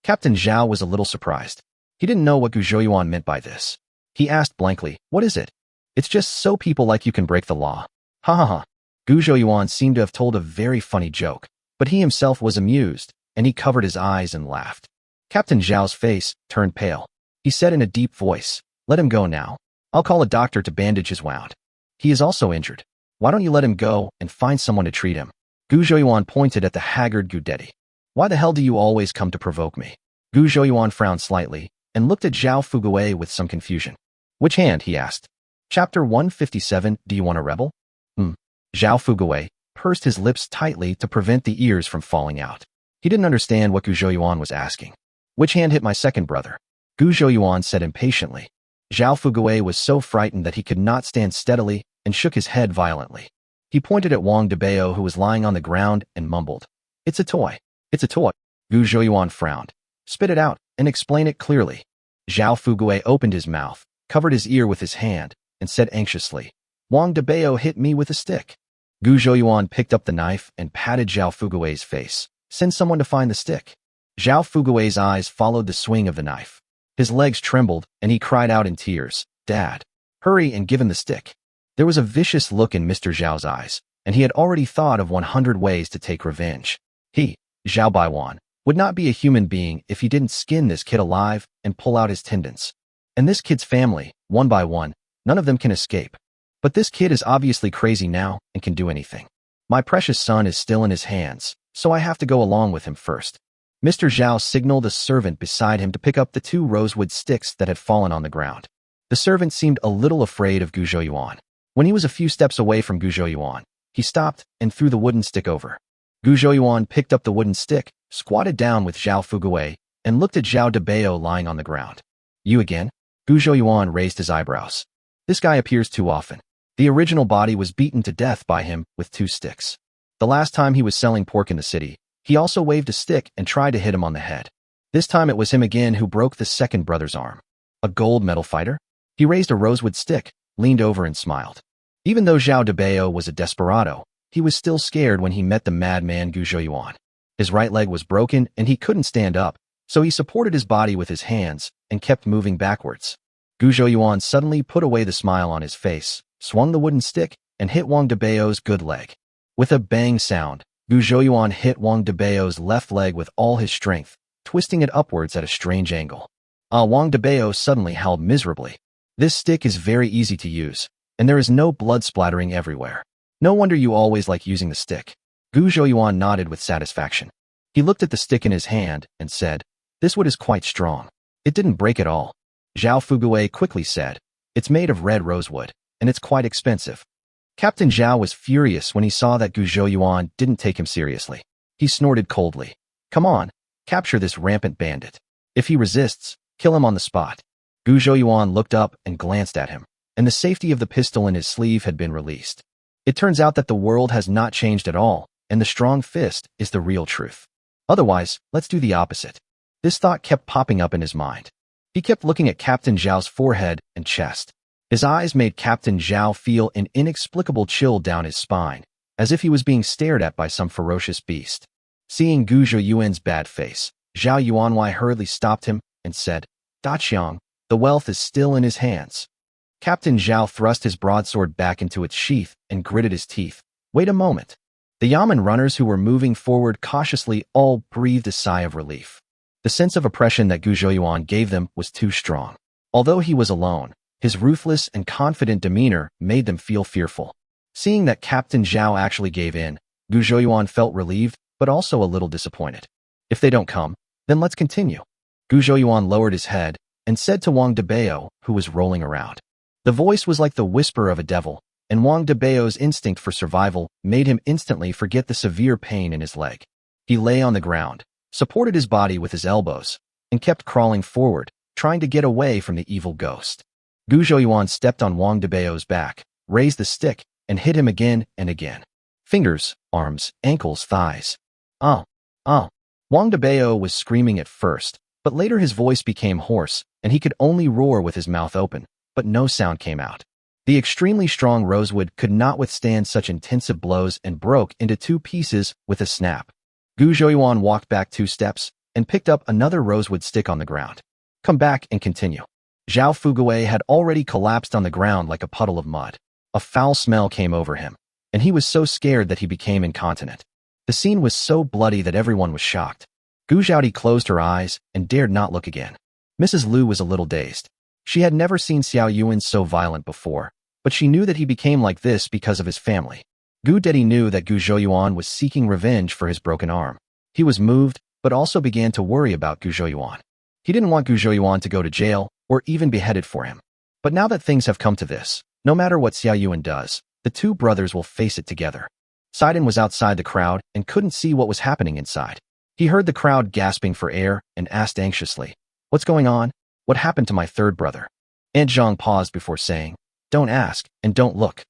Captain Zhao was a little surprised. He didn't know what Gu Zhouyuan meant by this. He asked blankly, What is it? It's just so people like you can break the law. Ha ha ha. Gu Zhouyuan seemed to have told a very funny joke, but he himself was amused, and he covered his eyes and laughed. Captain Zhao's face turned pale. He said in a deep voice, Let him go now. I'll call a doctor to bandage his wound. He is also injured. Why don't you let him go and find someone to treat him? Gu Zhouyuan pointed at the haggard Gu Dedi. Why the hell do you always come to provoke me? Gu Zhouyuan frowned slightly and looked at Zhao Fugui with some confusion. Which hand? He asked. Chapter 157, Do you want a rebel? Zhao Fugui pursed his lips tightly to prevent the ears from falling out. He didn't understand what Gu Zhouyuan was asking. Which hand hit my second brother? Gu Zhouyuan said impatiently. Zhao Fugui was so frightened that he could not stand steadily and shook his head violently. He pointed at Wang Debao who was lying on the ground and mumbled, It's a toy. It's a toy. Gu Zhouyuan frowned. Spit it out and explain it clearly. Zhao Fugui opened his mouth, covered his ear with his hand, and said anxiously, Wang Debao hit me with a stick. Gu Zhouyuan picked up the knife and patted Zhao Fugui's face. Send someone to find the stick. Zhao Fugui's eyes followed the swing of the knife. His legs trembled, and he cried out in tears, Dad, hurry and give him the stick. There was a vicious look in Mr. Zhao's eyes, and he had already thought of 100 ways to take revenge. He, Zhao Baiwan, would not be a human being if he didn't skin this kid alive and pull out his tendons. And this kid's family, one by one, none of them can escape. But this kid is obviously crazy now and can do anything. My precious son is still in his hands, so I have to go along with him first. Mr. Zhao signaled a servant beside him to pick up the 2 rosewood sticks that had fallen on the ground. The servant seemed a little afraid of Gu Zhouyuan. When he was a few steps away from Gu Zhouyuan, he stopped and threw the wooden stick over. Gu Zhouyuan picked up the wooden stick, squatted down with Zhao Fugui, and looked at Zhao Debao lying on the ground. You again? Gu Zhouyuan raised his eyebrows. This guy appears too often. The original body was beaten to death by him with 2 sticks. The last time he was selling pork in the city, he also waved a stick and tried to hit him on the head. This time it was him again who broke the second brother's arm. A gold medal fighter? He raised a rosewood stick, leaned over and smiled. Even though Zhao Debao was a desperado, he was still scared when he met the madman Gu Zhouyuan. His right leg was broken and he couldn't stand up, so he supported his body with his hands and kept moving backwards. Gu Zhouyuan suddenly put away the smile on his face, swung the wooden stick, and hit Wang Debao's good leg. With a bang sound, Gu Zhouyuan hit Wang Debao's left leg with all his strength, twisting it upwards at a strange angle. Wang Debao suddenly howled miserably. This stick is very easy to use, and there is no blood splattering everywhere. No wonder you always like using the stick. Gu Zhouyuan nodded with satisfaction. He looked at the stick in his hand and said, This wood is quite strong. It didn't break at all. Zhao Fugui quickly said, It's made of red rosewood, and it's quite expensive. Captain Zhao was furious when he saw that Gu Zhouyuan didn't take him seriously. He snorted coldly. Come on, capture this rampant bandit. If he resists, kill him on the spot. Gu Zhouyuan looked up and glanced at him, and the safety of the pistol in his sleeve had been released. It turns out that the world has not changed at all, and the strong fist is the real truth. Otherwise, let's do the opposite. This thought kept popping up in his mind. He kept looking at Captain Zhao's forehead and chest. His eyes made Captain Zhao feel an inexplicable chill down his spine, as if he was being stared at by some ferocious beast. Seeing Gu Zhouyuan's bad face, Zhao Yuanwei hurriedly stopped him and said, Da Qiang, the wealth is still in his hands. Captain Zhao thrust his broadsword back into its sheath and gritted his teeth. Wait a moment. The Yamen runners who were moving forward cautiously all breathed a sigh of relief. The sense of oppression that Gu Zhouyuan gave them was too strong. Although he was alone, his ruthless and confident demeanor made them feel fearful. Seeing that Captain Zhao actually gave in, Gu Zhouyuan felt relieved but also a little disappointed. If they don't come, then let's continue. Gu Zhouyuan lowered his head and said to Wang Debao, who was rolling around. The voice was like the whisper of a devil, and Wang Debao's instinct for survival made him instantly forget the severe pain in his leg. He lay on the ground, supported his body with his elbows, and kept crawling forward, trying to get away from the evil ghost. Gu Zhouyuan stepped on Wang Debao's back, raised the stick, and hit him again and again. Fingers, arms, ankles, thighs. Wang Debao was screaming at first, but later his voice became hoarse, and he could only roar with his mouth open, but no sound came out. The extremely strong rosewood could not withstand such intensive blows and broke into 2 pieces with a snap. Gu Zhouyuan walked back 2 steps and picked up another rosewood stick on the ground. Come back and continue. Zhao Fugui had already collapsed on the ground like a puddle of mud. A foul smell came over him, and he was so scared that he became incontinent. The scene was so bloody that everyone was shocked. Gu Zhaodi closed her eyes and dared not look again. Mrs. Liu was a little dazed. She had never seen Xiao Yuan so violent before, but she knew that he became like this because of his family. Gu Dedi knew that Gu Zhouyuan was seeking revenge for his broken arm. He was moved, but also began to worry about Gu Zhouyuan. He didn't want Gu Zhouyuan to go to jail or even beheaded for him. But now that things have come to this, no matter what Xiao Yuan does, the 2 brothers will face it together. Sidon was outside the crowd and couldn't see what was happening inside. He heard the crowd gasping for air and asked anxiously, What's going on? What happened to my 3rd brother? Aunt Zhang paused before saying, Don't ask and don't look.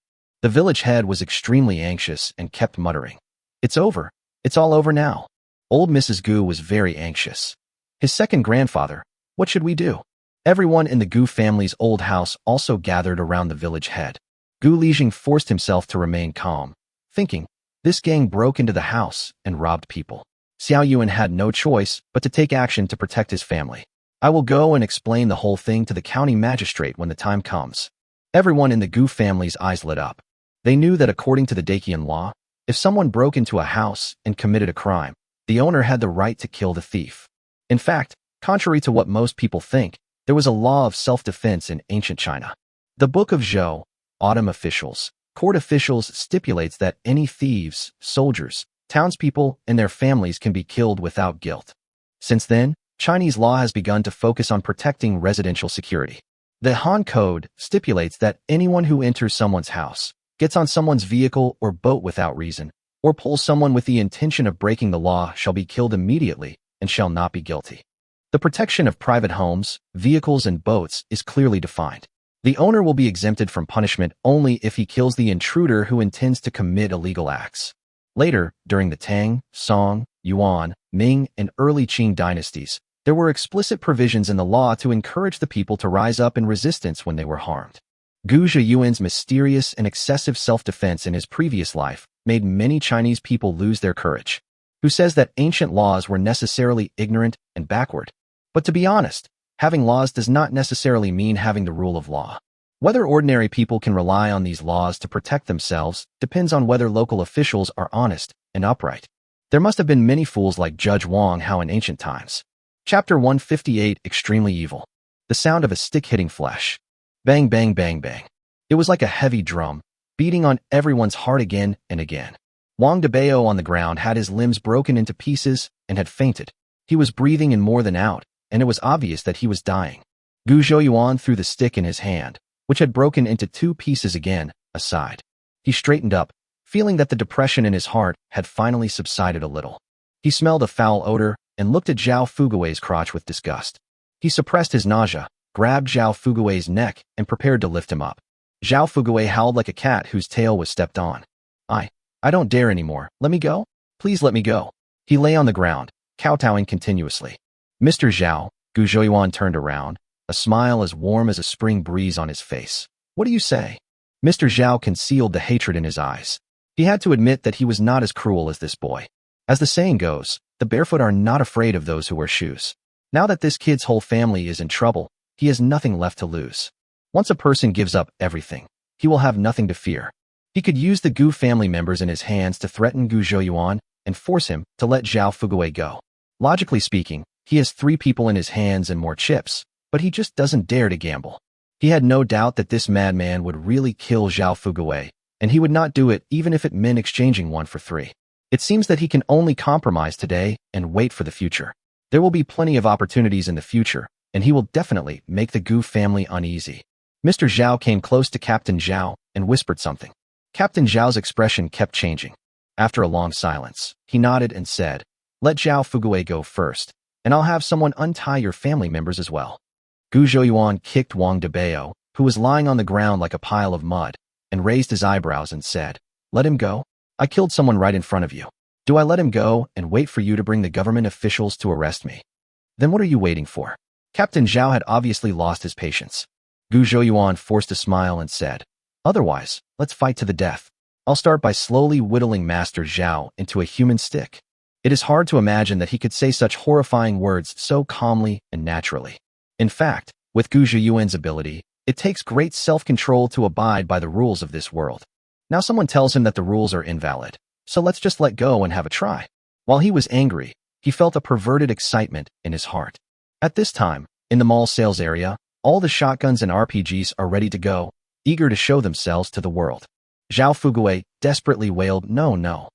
The village head was extremely anxious and kept muttering, It's over. It's all over now. Old Mrs. Gu was very anxious. His second grandfather, what should we do? Everyone in the Gu family's old house also gathered around the village head. Gu Lijing forced himself to remain calm, thinking, This gang broke into the house and robbed people. Xiao Yuan had no choice but to take action to protect his family. I will go and explain the whole thing to the county magistrate when the time comes. Everyone in the Gu family's eyes lit up. They knew that according to the Dakian law, if someone broke into a house and committed a crime, the owner had the right to kill the thief. In fact, contrary to what most people think, there was a law of self-defense in ancient China. The Book of Zhou, Autumn Officials, Court Officials stipulates that any thieves, soldiers, townspeople, and their families can be killed without guilt. Since then, Chinese law has begun to focus on protecting residential security. The Han Code stipulates that anyone who enters someone's house, gets on someone's vehicle or boat without reason, or pulls someone with the intention of breaking the law shall be killed immediately and shall not be guilty. The protection of private homes, vehicles, and boats is clearly defined. The owner will be exempted from punishment only if he kills the intruder who intends to commit illegal acts. Later, during the Tang, Song, Yuan, Ming, and early Qing dynasties, there were explicit provisions in the law to encourage the people to rise up in resistance when they were harmed. Gu Zhiyuan's mysterious and excessive self-defense in his previous life made many Chinese people lose their courage, who says that ancient laws were necessarily ignorant and backward. But to be honest, having laws does not necessarily mean having the rule of law. Whether ordinary people can rely on these laws to protect themselves depends on whether local officials are honest and upright. There must have been many fools like Judge Wang Hao in ancient times. Chapter 158, Extremely Evil. The sound of a stick hitting flesh. Bang, bang, bang, bang. It was like a heavy drum, beating on everyone's heart again and again. Wang Debao on the ground had his limbs broken into pieces and had fainted. He was breathing in more than out, and it was obvious that he was dying. Gu Zhouyuan threw the stick in his hand, which had broken into 2 pieces again, aside. He straightened up, feeling that the depression in his heart had finally subsided a little. He smelled a foul odor and looked at Zhao Fugui's crotch with disgust. He suppressed his nausea, grabbed Zhao Fugui's neck, and prepared to lift him up. Zhao Fugui howled like a cat whose tail was stepped on. I don't dare anymore. Let me go? Please let me go. He lay on the ground, kowtowing continuously. Mr. Zhao, Gu Zhouyuan turned around, a smile as warm as a spring breeze on his face. What do you say? Mr. Zhao concealed the hatred in his eyes. He had to admit that he was not as cruel as this boy. As the saying goes, the barefoot are not afraid of those who wear shoes. Now that this kid's whole family is in trouble, he has nothing left to lose. Once a person gives up everything, he will have nothing to fear. He could use the Gu family members in his hands to threaten Gu Zhouyuan and force him to let Zhao Fugui go. Logically speaking, he has 3 people in his hands and more chips, but he just doesn't dare to gamble. He had no doubt that this madman would really kill Zhao Fugui, and he would not do it even if it meant exchanging 1 for 3. It seems that he can only compromise today and wait for the future. There will be plenty of opportunities in the future, and he will definitely make the Gu family uneasy. Mr. Zhao came close to Captain Zhao and whispered something. Captain Zhao's expression kept changing. After a long silence, he nodded and said, "Let Zhao Fugui go first, and I'll have someone untie your family members as well." Gu Zhouyuan kicked Wang Debao, who was lying on the ground like a pile of mud, and raised his eyebrows and said, "Let him go? I killed someone right in front of you. Do I let him go and wait for you to bring the government officials to arrest me? Then what are you waiting for?" Captain Zhao had obviously lost his patience. Gu Zhouyuan forced a smile and said, "Otherwise, let's fight to the death. I'll start by slowly whittling Master Zhao into a human stick." It is hard to imagine that he could say such horrifying words so calmly and naturally. In fact, with Gu Zhiyuan's ability, it takes great self-control to abide by the rules of this world. Now someone tells him that the rules are invalid, so let's just let go and have a try. While he was angry, he felt a perverted excitement in his heart. At this time, in the mall sales area, all the shotguns and RPGs are ready to go, eager to show themselves to the world. Zhao Fugui desperately wailed, "No, no."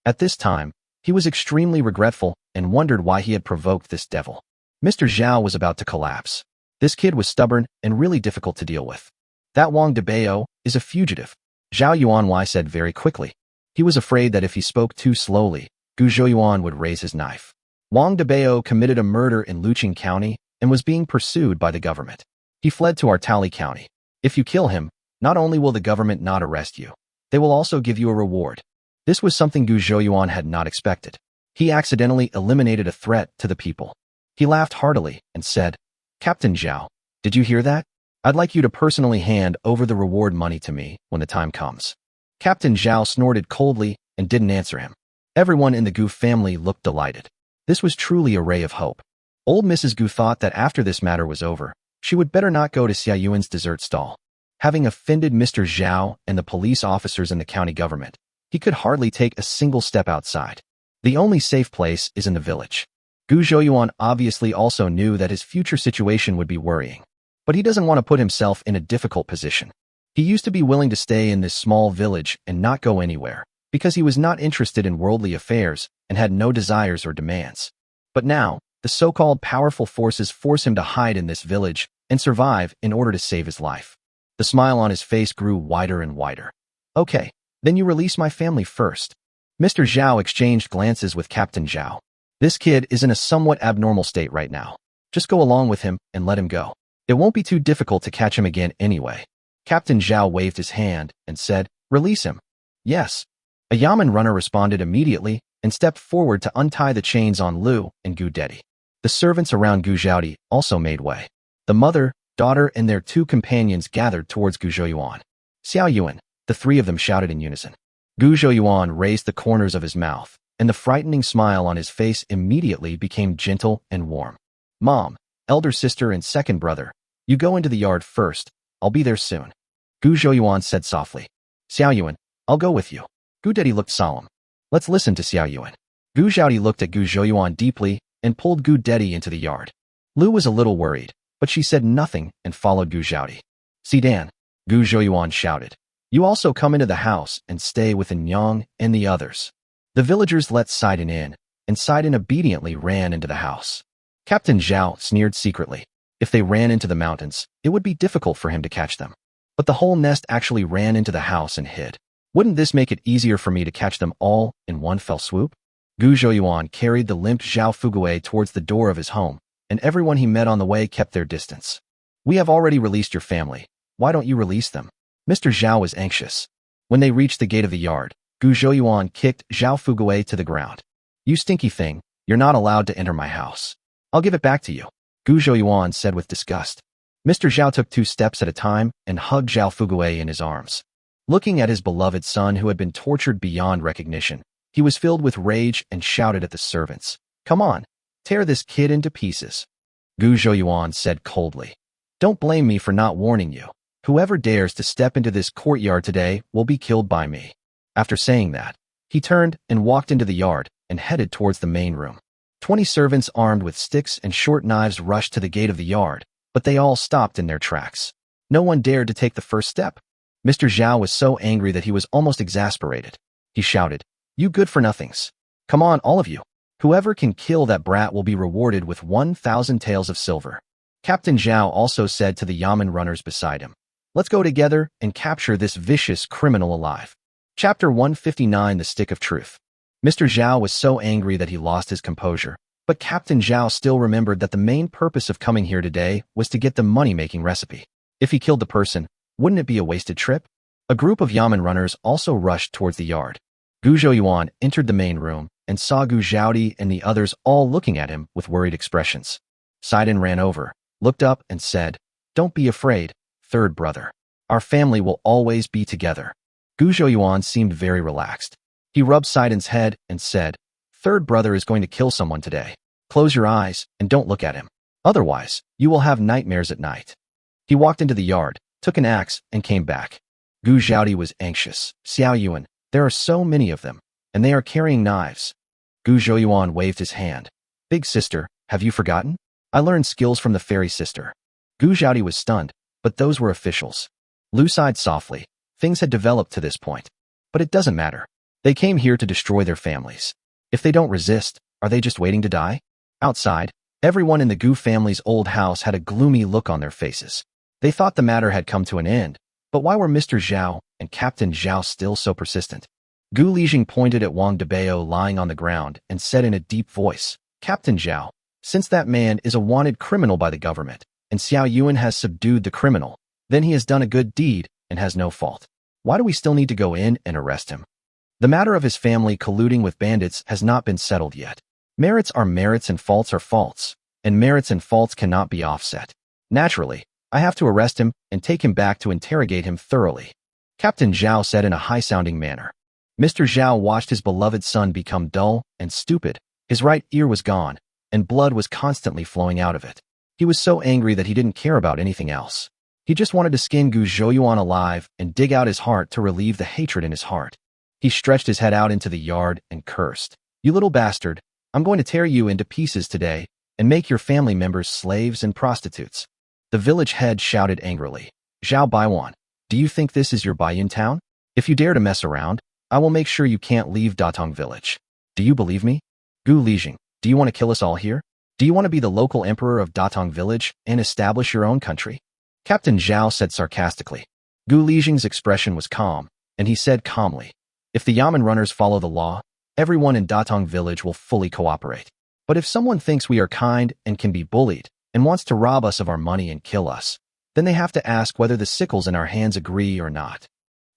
At this time, he was extremely regretful and wondered why he had provoked this devil. Mr. Zhao was about to collapse. This kid was stubborn and really difficult to deal with. "That Wang Debao is a fugitive," Zhao Yuanwei said very quickly. He was afraid that if he spoke too slowly, Gu Zhouyuan would raise his knife. Wang Debao committed a murder in Luqing County and was being pursued by the government. He fled to Artali County. If you kill him, not only will the government not arrest you, they will also give you a reward. This was something Gu Zhouyuan had not expected. He accidentally eliminated a threat to the people. He laughed heartily and said, "Captain Zhao, did you hear that? I'd like you to personally hand over the reward money to me when the time comes." Captain Zhao snorted coldly and didn't answer him. Everyone in the Gu family looked delighted. This was truly a ray of hope. Old Mrs. Gu thought that after this matter was over, she would better not go to Xia Yuan's dessert stall. Having offended Mr. Zhao and the police officers in the county government, he could hardly take a single step outside. The only safe place is in the village. Gu Zhouyuan obviously also knew that his future situation would be worrying, but he doesn't want to put himself in a difficult position. He used to be willing to stay in this small village and not go anywhere, because he was not interested in worldly affairs and had no desires or demands. But now, the so-called powerful forces force him to hide in this village and survive in order to save his life. The smile on his face grew wider and wider. Okay, then you release my family first. Mr. Zhao exchanged glances with Captain Zhao. This kid is in a somewhat abnormal state right now. Just go along with him and let him go. It won't be too difficult to catch him again anyway. Captain Zhao waved his hand and said, release him. Yes. A Yamen runner responded immediately and stepped forward to untie the chains on Lu and Gu Dedi. The servants around Gu Zhaodi also made way. The mother, daughter, and their two companions gathered towards Gu Zhouyuan. Xiao Yuan, the three of them shouted in unison. Gu Zhouyuan raised the corners of his mouth, and the frightening smile on his face immediately became gentle and warm. Mom, elder sister, and second brother, you go into the yard first. I'll be there soon. Gu Zhouyuan said softly. Xiao Yuan, I'll go with you. Gu Dedi looked solemn. Let's listen to Xiao Yuan. Gu Zhaodi looked at Gu Zhouyuan deeply and pulled Gu Dedi into the yard. Lu was a little worried, but she said nothing and followed Gu Zhaodi. Sidan, Gu Zhouyuan shouted. You also come into the house and stay with Nyang and the others. The villagers let Sidan in, and Sidan obediently ran into the house. Captain Zhao sneered secretly. If they ran into the mountains, it would be difficult for him to catch them. But the whole nest actually ran into the house and hid. Wouldn't this make it easier for me to catch them all in one fell swoop? Gu Zhouyuan carried the limp Zhao Fugui towards the door of his home, and everyone he met on the way kept their distance. We have already released your family. Why don't you release them? Mr. Zhao was anxious. When they reached the gate of the yard, Gu Zhouyuan kicked Zhao Fugui to the ground. You stinky thing, you're not allowed to enter my house. I'll give it back to you, Gu Zhouyuan said with disgust. Mr. Zhao took 2 steps at a time and hugged Zhao Fugui in his arms. Looking at his beloved son who had been tortured beyond recognition, he was filled with rage and shouted at the servants. Come on, tear this kid into pieces. Gu Zhouyuan said coldly. Don't blame me for not warning you. Whoever dares to step into this courtyard today will be killed by me. After saying that, he turned and walked into the yard and headed towards the main room. 20 servants armed with sticks and short knives rushed to the gate of the yard, but they all stopped in their tracks. No one dared to take the first step. Mr. Zhao was so angry that he was almost exasperated. He shouted, You good-for-nothings. Come on, all of you. Whoever can kill that brat will be rewarded with 1,000 taels of silver. Captain Zhao also said to the Yamen runners beside him, Let's go together and capture this vicious criminal alive. Chapter 159, The Stick of Truth. Mr. Zhao was so angry that he lost his composure, but Captain Zhao still remembered that the main purpose of coming here today was to get the money-making recipe. If he killed the person, wouldn't it be a wasted trip? A group of Yamen runners also rushed towards the yard. Gu Zhouyuan entered the main room and saw Gu Zhaodi and the others all looking at him with worried expressions. Sidan ran over, looked up and said, Don't be afraid, third brother. Our family will always be together. Gu Zhouyuan seemed very relaxed. He rubbed Sidan's head and said, Third brother is going to kill someone today. Close your eyes and don't look at him. Otherwise, you will have nightmares at night. He walked into the yard, took an axe, and came back. Gu Zhaodi was anxious. Xiao Yuan, there are so many of them, and they are carrying knives. Gu Zhouyuan waved his hand. Big sister, have you forgotten? I learned skills from the fairy sister. Gu Zhaodi was stunned, but those were officials. Lu sighed softly. Things had developed to this point. But it doesn't matter. They came here to destroy their families. If they don't resist, are they just waiting to die? Outside, everyone in the Gu family's old house had a gloomy look on their faces. They thought the matter had come to an end, but why were Mr. Zhao and Captain Zhao still so persistent? Gu Lijing pointed at Wang Debao lying on the ground and said in a deep voice, Captain Zhao, since that man is a wanted criminal by the government, and Xiao Yuan has subdued the criminal, then he has done a good deed and has no fault. Why do we still need to go in and arrest him? The matter of his family colluding with bandits has not been settled yet. Merits are merits and faults are faults, and merits and faults cannot be offset. Naturally, I have to arrest him and take him back to interrogate him thoroughly. Captain Zhao said in a high-sounding manner. Mr. Zhao watched his beloved son become dull and stupid. His right ear was gone, and blood was constantly flowing out of it. He was so angry that he didn't care about anything else. He just wanted to skin Gu Zhouyuan alive and dig out his heart to relieve the hatred in his heart. He stretched his head out into the yard and cursed. You little bastard, I'm going to tear you into pieces today and make your family members slaves and prostitutes. The village head shouted angrily. Zhao Baiwan, do you think this is your Baiyun town? If you dare to mess around, I will make sure you can't leave Datong village. Do you believe me? Gu Lijing, do you want to kill us all here? Do you want to be the local emperor of Datong village and establish your own country? Captain Zhao said sarcastically. Gu Lijing's expression was calm, and he said calmly, if the Yamen runners follow the law, everyone in Datong village will fully cooperate. But if someone thinks we are kind and can be bullied, and wants to rob us of our money and kill us, then they have to ask whether the sickles in our hands agree or not.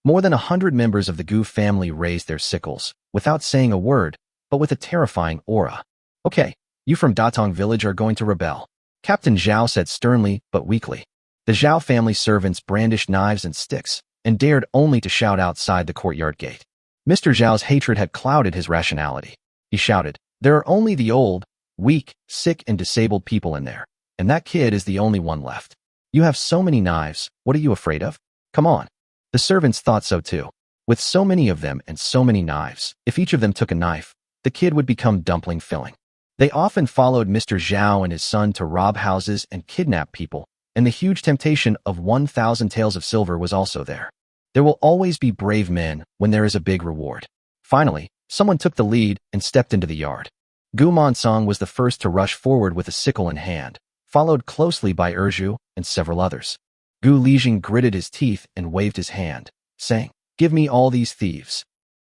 More than 100 members of the Gu family raised their sickles, without saying a word, but with a terrifying aura. Okay, you from Datong village are going to rebel, Captain Zhao said sternly but weakly. The Zhao family servants brandished knives and sticks, and dared only to shout outside the courtyard gate. Mr. Zhao's hatred had clouded his rationality. He shouted, there are only the old, weak, sick and disabled people in there, and that kid is the only one left. You have so many knives, what are you afraid of? Come on. The servants thought so too. With so many of them and so many knives, if each of them took a knife, the kid would become dumpling filling. They often followed Mr. Zhao and his son to rob houses and kidnap people, and the huge temptation of 1,000 taels of silver was also there. There will always be brave men when there is a big reward. Finally, someone took the lead and stepped into the yard. Gu Monsong was the first to rush forward with a sickle in hand, followed closely by Erju and several others. Gu Lijing gritted his teeth and waved his hand, saying, give me all these thieves.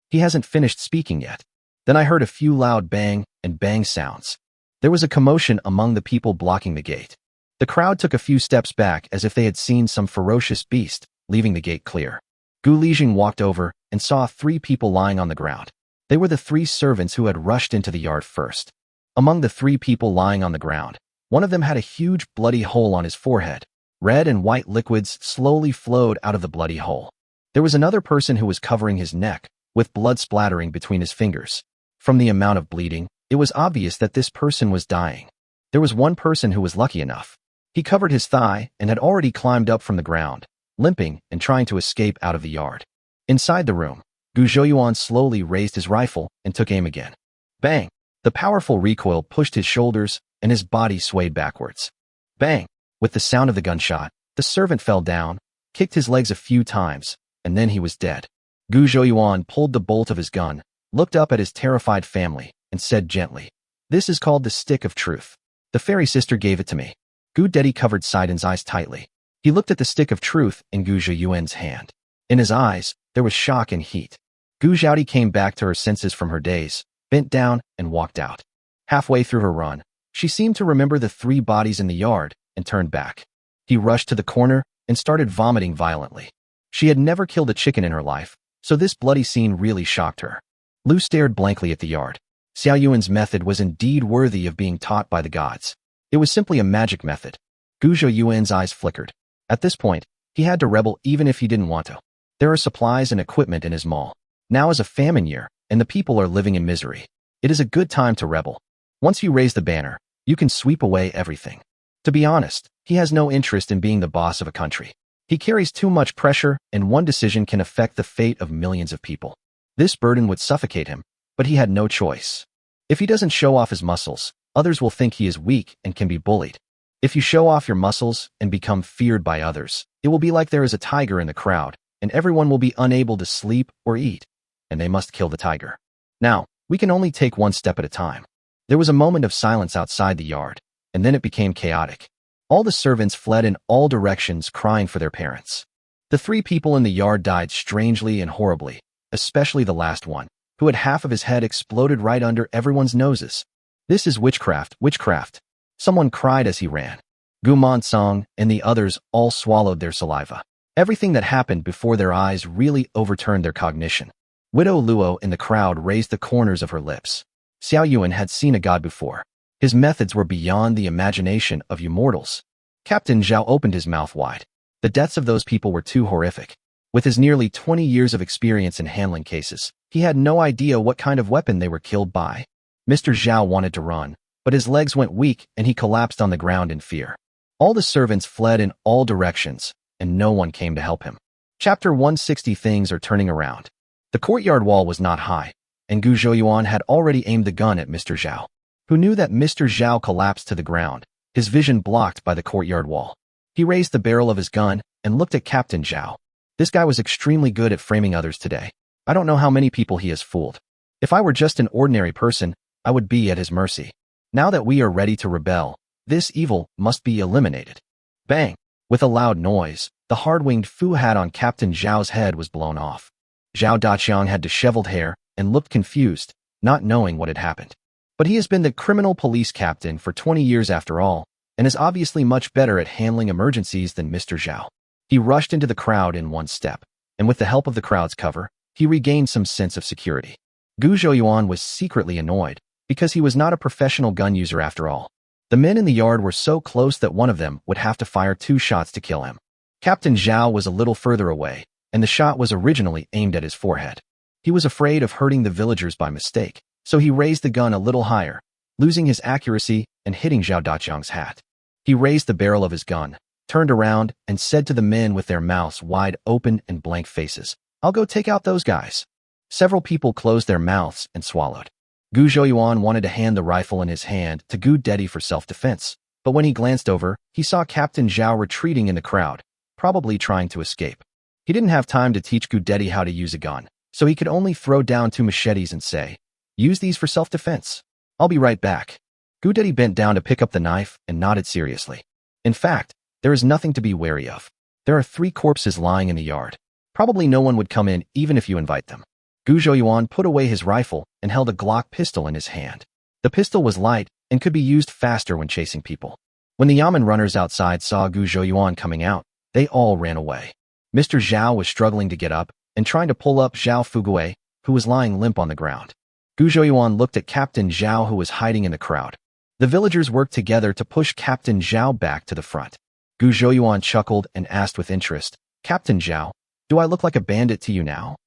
He hasn't finished speaking yet. Then I heard a few loud bang and bang sounds. There was a commotion among the people blocking the gate. The crowd took a few steps back as if they had seen some ferocious beast, leaving the gate clear. Gu Lijing walked over and saw 3 people lying on the ground. They were the 3 servants who had rushed into the yard first. Among the 3 people lying on the ground, one of them had a huge bloody hole on his forehead. Red and white liquids slowly flowed out of the bloody hole. There was another person who was covering his neck, with blood splattering between his fingers. From the amount of bleeding, it was obvious that this person was dying. There was one person who was lucky enough. He covered his thigh and had already climbed up from the ground, limping and trying to escape out of the yard. Inside the room, Gu Zhouyuan slowly raised his rifle and took aim again. Bang! The powerful recoil pushed his shoulders and his body swayed backwards. Bang! With the sound of the gunshot, the servant fell down, kicked his legs a few times, and then he was dead. Gu Zhouyuan pulled the bolt of his gun, looked up at his terrified family, and said gently, this is called the stick of truth. The fairy sister gave it to me. Gu Dedi covered Saiden's eyes tightly. He looked at the stick of truth in Gu Zhouyuan's hand. In his eyes, there was shock and heat. Gu Zhaodi came back to her senses from her daze, bent down, and walked out. Halfway through her run, she seemed to remember the 3 bodies in the yard and turned back. He rushed to the corner and started vomiting violently. She had never killed a chicken in her life, so this bloody scene really shocked her. Lu stared blankly at the yard. Xiao Yuan's method was indeed worthy of being taught by the gods. It was simply a magic method. Gu Zhouyuan's eyes flickered. At this point, he had to rebel even if he didn't want to. There are supplies and equipment in his mall. Now is a famine year, and the people are living in misery. It is a good time to rebel. Once you raise the banner, you can sweep away everything. To be honest, he has no interest in being the boss of a country. He carries too much pressure, and one decision can affect the fate of millions of people. This burden would suffocate him, but he had no choice. If he doesn't show off his muscles, others will think he is weak and can be bullied. If you show off your muscles and become feared by others, it will be like there is a tiger in the crowd, and everyone will be unable to sleep or eat, and they must kill the tiger. Now, we can only take one step at a time. There was a moment of silence outside the yard, and then it became chaotic. All the servants fled in all directions crying for their parents. The 3 people in the yard died strangely and horribly, especially the last one, who had half of his head exploded right under everyone's noses. This is witchcraft, witchcraft. Someone cried as he ran. Gu Monsong and the others all swallowed their saliva. Everything that happened before their eyes really overturned their cognition. Widow Luo in the crowd raised the corners of her lips. Xiao Yuan had seen a god before. His methods were beyond the imagination of you mortals. Captain Zhao opened his mouth wide. The deaths of those people were too horrific. With his nearly 20 years of experience in handling cases, he had no idea what kind of weapon they were killed by. Mr. Zhao wanted to run, but his legs went weak and he collapsed on the ground in fear. All the servants fled in all directions, and no one came to help him. Chapter 160. Things are turning around. The courtyard wall was not high, and Gu Zhouyuan had already aimed the gun at Mr. Zhao, who knew that Mr. Zhao collapsed to the ground, his vision blocked by the courtyard wall. He raised the barrel of his gun and looked at Captain Zhao. This guy was extremely good at framing others today. I don't know how many people he has fooled. If I were just an ordinary person, I would be at his mercy. Now that we are ready to rebel, this evil must be eliminated. Bang! With a loud noise, the hard-winged Fu hat on Captain Zhao's head was blown off. Zhao Daqiang had disheveled hair and looked confused, not knowing what had happened. But he has been the criminal police captain for 20 years after all, and is obviously much better at handling emergencies than Mr. Zhao. He rushed into the crowd in one step, and with the help of the crowd's cover, he regained some sense of security. Gu Zhouyuan was secretly annoyed, because he was not a professional gun user after all. The men in the yard were so close that one of them would have to fire 2 shots to kill him. Captain Zhao was a little further away, and the shot was originally aimed at his forehead. He was afraid of hurting the villagers by mistake, so he raised the gun a little higher, losing his accuracy and hitting Zhao Daqiang's hat. He raised the barrel of his gun, turned around, and said to the men with their mouths wide open and blank faces, "I'll go take out those guys." Several people closed their mouths and swallowed. Gu Zhouyuan wanted to hand the rifle in his hand to Gu Dedi for self-defense, but when he glanced over, he saw Captain Zhao retreating in the crowd, probably trying to escape. He didn't have time to teach Gu Dedi how to use a gun, so he could only throw down 2 machetes and say, "Use these for self-defense. I'll be right back." Gu Dedi bent down to pick up the knife and nodded seriously. In fact, there is nothing to be wary of. There are 3 corpses lying in the yard. Probably no one would come in even if you invite them. Gu Zhouyuan put away his rifle and held a Glock pistol in his hand. The pistol was light and could be used faster when chasing people. When the Yamen runners outside saw Gu Zhouyuan coming out, they all ran away. Mr. Zhao was struggling to get up and trying to pull up Zhao Fugue, who was lying limp on the ground. Gu Zhouyuan looked at Captain Zhao, who was hiding in the crowd. The villagers worked together to push Captain Zhao back to the front. Gu Zhouyuan chuckled and asked with interest, "Captain Zhao, do I look like a bandit to you now?"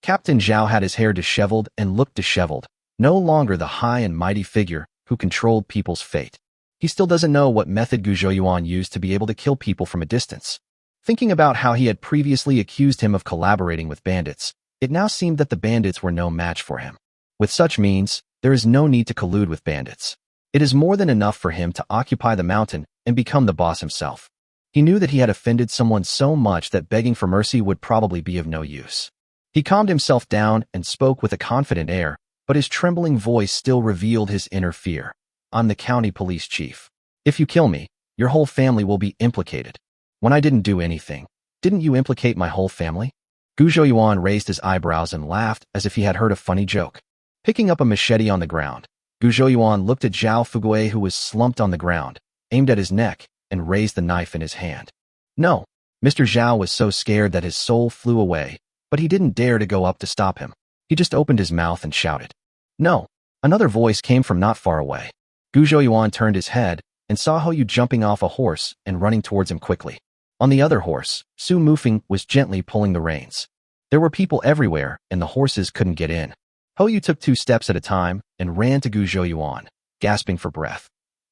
Captain Zhao had his hair disheveled and looked disheveled, no longer the high and mighty figure who controlled people's fate. He still doesn't know what method Gu Zhouyuan used to be able to kill people from a distance. Thinking about how he had previously accused him of collaborating with bandits, it now seemed that the bandits were no match for him. With such means, there is no need to collude with bandits. It is more than enough for him to occupy the mountain and become the boss himself. He knew that he had offended someone so much that begging for mercy would probably be of no use. He calmed himself down and spoke with a confident air, but his trembling voice still revealed his inner fear. "I'm the county police chief. If you kill me, your whole family will be implicated. When I didn't do anything, didn't you implicate my whole family?" Gu Zhouyuan raised his eyebrows and laughed as if he had heard a funny joke. Picking up a machete on the ground, Gu Zhouyuan looked at Zhao Fugue, who was slumped on the ground, aimed at his neck, and raised the knife in his hand. No, Mr. Zhao was so scared that his soul flew away, but he didn't dare to go up to stop him. He just opened his mouth and shouted, "No!" Another voice came from not far away. Gu Zhouyuan turned his head and saw Hou jumping off a horse and running towards him quickly. On the other horse, Su Mufeng was gently pulling the reins. There were people everywhere, and the horses couldn't get in. Hou took 2 steps at a time and ran to Gu Zhouyuan, gasping for breath.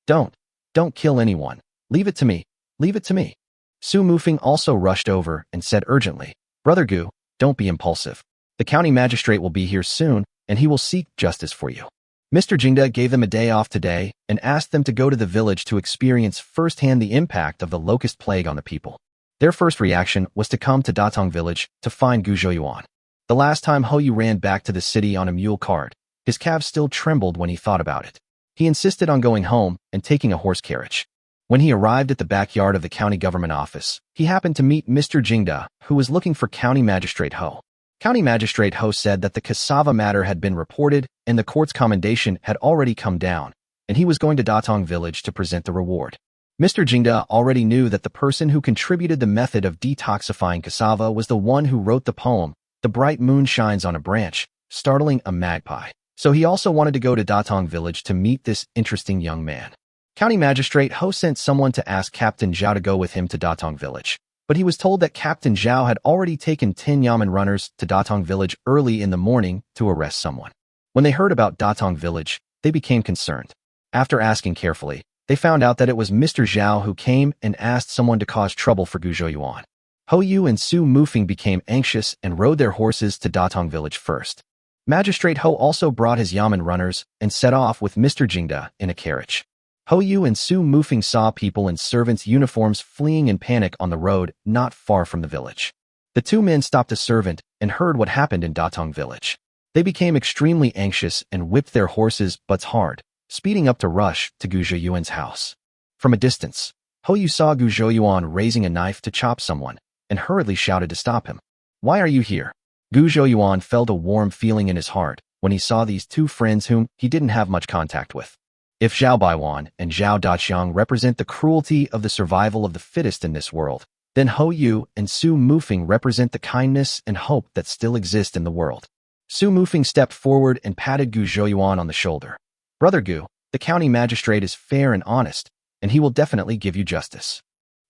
Don't kill anyone. Leave it to me. Leave it to me." Su Mufeng also rushed over and said urgently, "Brother Gu, don't be impulsive. The county magistrate will be here soon, and he will seek justice for you." Mr. Jingda gave them a day off today and asked them to go to the village to experience firsthand the impact of the locust plague on the people. Their first reaction was to come to Datong village to find Gu Zhouyuan. The last time Hou ran back to the city on a mule cart, his calves still trembled when he thought about it. He insisted on going home and taking a horse carriage. When he arrived at the backyard of the county government office, he happened to meet Mr. Jingda, who was looking for County Magistrate Hou. County Magistrate Hou said that the cassava matter had been reported and the court's commendation had already come down, and he was going to Datong village to present the reward. Mr. Jingda already knew that the person who contributed the method of detoxifying cassava was the one who wrote the poem, "The Bright Moon Shines on a Branch," startling a magpie. So he also wanted to go to Datong village to meet this interesting young man. County Magistrate Hou sent someone to ask Captain Zhao to go with him to Datong village, but he was told that Captain Zhao had already taken 10 Yamen runners to Datong village early in the morning to arrest someone. When they heard about Datong village, they became concerned. After asking carefully, they found out that it was Mr. Zhao who came and asked someone to cause trouble for Gu Zhouyuan. Hou and Su Mufeng became anxious and rode their horses to Datong village first. Magistrate Hou also brought his Yamen runners and set off with Mr. Jingda in a carriage. Hou and Su Mufeng saw people in servants' uniforms fleeing in panic on the road not far from the village. The 2 men stopped a servant and heard what happened in Datong village. They became extremely anxious and whipped their horses' butts hard, speeding up to rush to Gu Zhouyuan's house. From a distance, Ho Yu saw Gu Zhouyuan raising a knife to chop someone and hurriedly shouted to stop him. Why are you here? Gu Zhouyuan felt a warm feeling in his heart when he saw these two friends whom he didn't have much contact with. If Zhao Baiwan and Zhao Daqiang represent the cruelty of the survival of the fittest in this world, then Ho Yu and Su Mufeng represent the kindness and hope that still exist in the world. Su Mufeng stepped forward and patted Gu Zhouyuan on the shoulder. Brother Gu, the county magistrate is fair and honest, and he will definitely give you justice.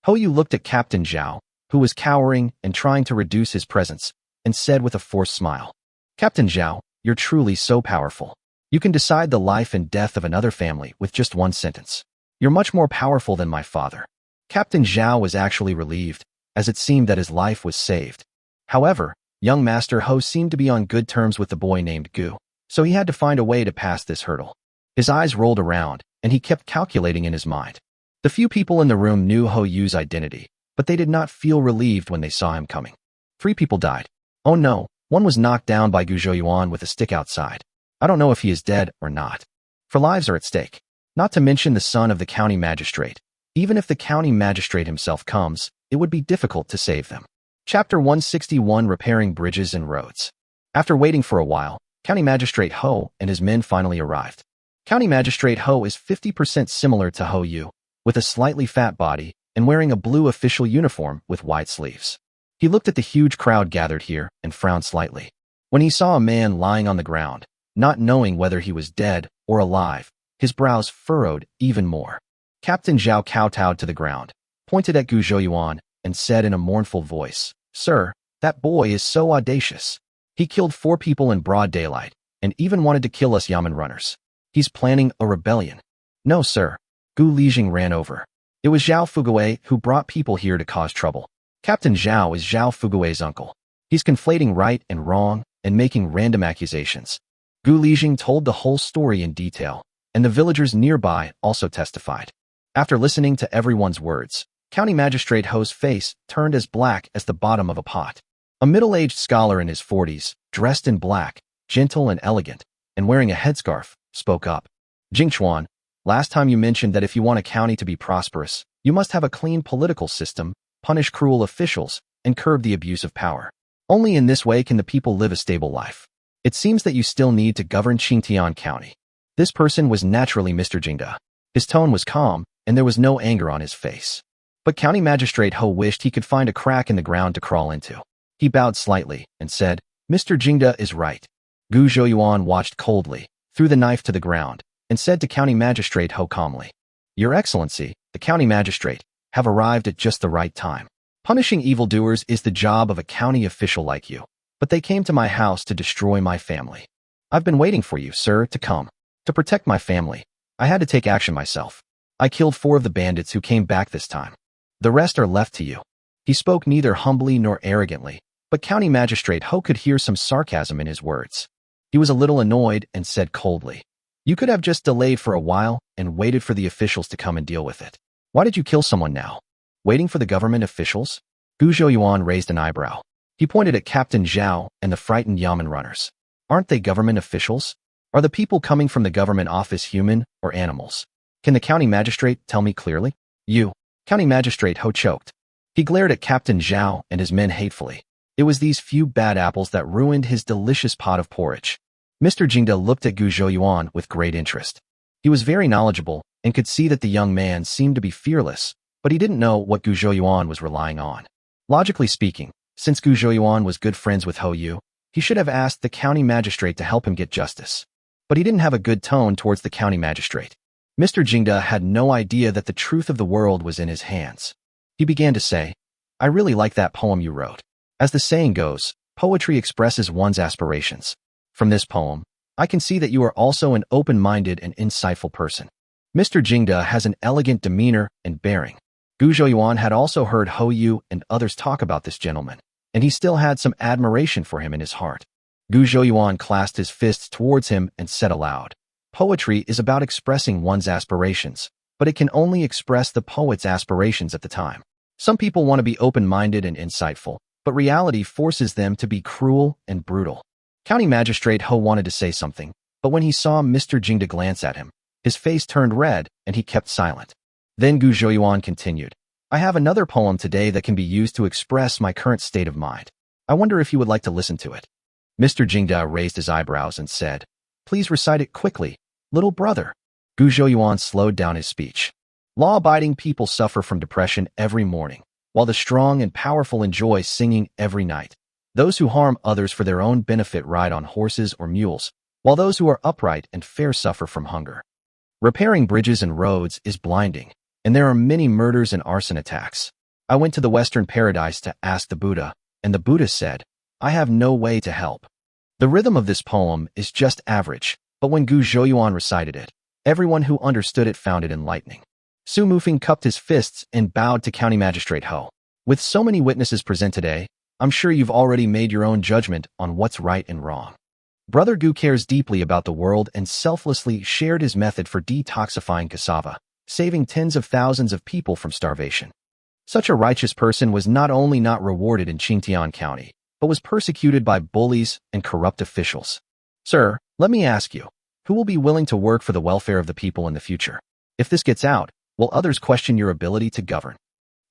Ho Yu looked at Captain Zhao, who was cowering and trying to reduce his presence, and said with a forced smile, Captain Zhao, you're truly so powerful. You can decide the life and death of another family with just one sentence. You're much more powerful than my father. Captain Zhao was actually relieved, as it seemed that his life was saved. However, young Master Ho seemed to be on good terms with the boy named Gu, so he had to find a way to pass this hurdle. His eyes rolled around, and he kept calculating in his mind. The few people in the room knew Ho Yu's identity, but they did not feel relieved when they saw him coming. 3 people died. Oh no, one was knocked down by Gu Zhouyuan with a stick outside. I don't know if he is dead or not. For lives are at stake. Not to mention the son of the county magistrate. Even if the county magistrate himself comes, it would be difficult to save them. Chapter 161 Repairing Bridges and Roads. After waiting for a while, County Magistrate Ho and his men finally arrived. County Magistrate Ho is 50% similar to Ho Yu, with a slightly fat body and wearing a blue official uniform with white sleeves. He looked at the huge crowd gathered here and frowned slightly. When he saw a man lying on the ground, not knowing whether he was dead or alive, his brows furrowed even more. Captain Zhao kowtowed to the ground, pointed at Gu Zhouyuan, and said in a mournful voice, Sir, that boy is so audacious. He killed 4 people in broad daylight, and even wanted to kill us Yamen runners. He's planning a rebellion. No, sir. Gu Lijing ran over. It was Zhao Fugui who brought people here to cause trouble. Captain Zhao is Zhao Fugui's uncle. He's conflating right and wrong and making random accusations. Gu Lijing told the whole story in detail, and the villagers nearby also testified. After listening to everyone's words, County Magistrate Ho's face turned as black as the bottom of a pot. A middle-aged scholar in his 40s, dressed in black, gentle and elegant, and wearing a headscarf, spoke up. Jingchuan, last time you mentioned that if you want a county to be prosperous, you must have a clean political system, punish cruel officials, and curb the abuse of power. Only in this way can the people live a stable life. It seems that you still need to govern Qingtian County. This person was naturally Mr. Jingda. His tone was calm, and there was no anger on his face. But County Magistrate Ho wished he could find a crack in the ground to crawl into. He bowed slightly and said, Mr. Jingda is right. Gu Zhouyuan watched coldly, threw the knife to the ground, and said to County Magistrate Ho calmly, Your Excellency, the County Magistrate, have arrived at just the right time. Punishing evildoers is the job of a county official like you, but they came to my house to destroy my family. I've been waiting for you, sir, to come. To protect my family, I had to take action myself. I killed 4 of the bandits who came back this time. The rest are left to you. He spoke neither humbly nor arrogantly, but County Magistrate Ho could hear some sarcasm in his words. He was a little annoyed and said coldly, You could have just delayed for a while and waited for the officials to come and deal with it. Why did you kill someone now? Waiting for the government officials? Gu Zhouyuan raised an eyebrow. He pointed at Captain Zhao and the frightened Yamen runners. Aren't they government officials? Are the people coming from the government office human or animals? Can the county magistrate tell me clearly? You. County Magistrate Ho choked. He glared at Captain Zhao and his men hatefully. It was these few bad apples that ruined his delicious pot of porridge. Mr. Jingda looked at Gu Zhouyuan with great interest. He was very knowledgeable and could see that the young man seemed to be fearless, but he didn't know what Gu Zhouyuan was relying on. Logically speaking, since Gu Zhouyuan was good friends with Ho Yu, he should have asked the county magistrate to help him get justice. But he didn't have a good tone towards the county magistrate. Mr. Jingda had no idea that the truth of the world was in his hands. He began to say, I really like that poem you wrote. As the saying goes, poetry expresses one's aspirations. From this poem, I can see that you are also an open-minded and insightful person. Mr. Jingda has an elegant demeanor and bearing. Gu Zhouyuan had also heard Ho Yu and others talk about this gentleman, and he still had some admiration for him in his heart. Gu Zhouyuan clasped his fists towards him and said aloud, Poetry is about expressing one's aspirations, but it can only express the poet's aspirations at the time. Some people want to be open-minded and insightful, but reality forces them to be cruel and brutal. County Magistrate Ho wanted to say something, but when he saw Mr. Jingda glance at him, His face turned red, and he kept silent. Then Gu Zhouyuan continued, I have another poem today that can be used to express my current state of mind. I wonder if you would like to listen to it. Mr. Jingda raised his eyebrows and said, Please recite it quickly, little brother. Gu Zhouyuan slowed down his speech. Law-abiding people suffer from depression every morning, while the strong and powerful enjoy singing every night. Those who harm others for their own benefit ride on horses or mules, while those who are upright and fair suffer from hunger. Repairing bridges and roads is blinding, and there are many murders and arson attacks. I went to the Western paradise to ask the Buddha, and the Buddha said, I have no way to help. The rhythm of this poem is just average, but when Gu Zhouyuan recited it, everyone who understood it found it enlightening. Su Mufeng cupped his fists and bowed to County Magistrate Ho. With so many witnesses present today, I'm sure you've already made your own judgment on what's right and wrong. Brother Gu cares deeply about the world and selflessly shared his method for detoxifying cassava, saving tens of thousands of people from starvation. Such a righteous person was not only not rewarded in Qingtian County, but was persecuted by bullies and corrupt officials. Sir, let me ask you, who will be willing to work for the welfare of the people in the future? If this gets out, will others question your ability to govern?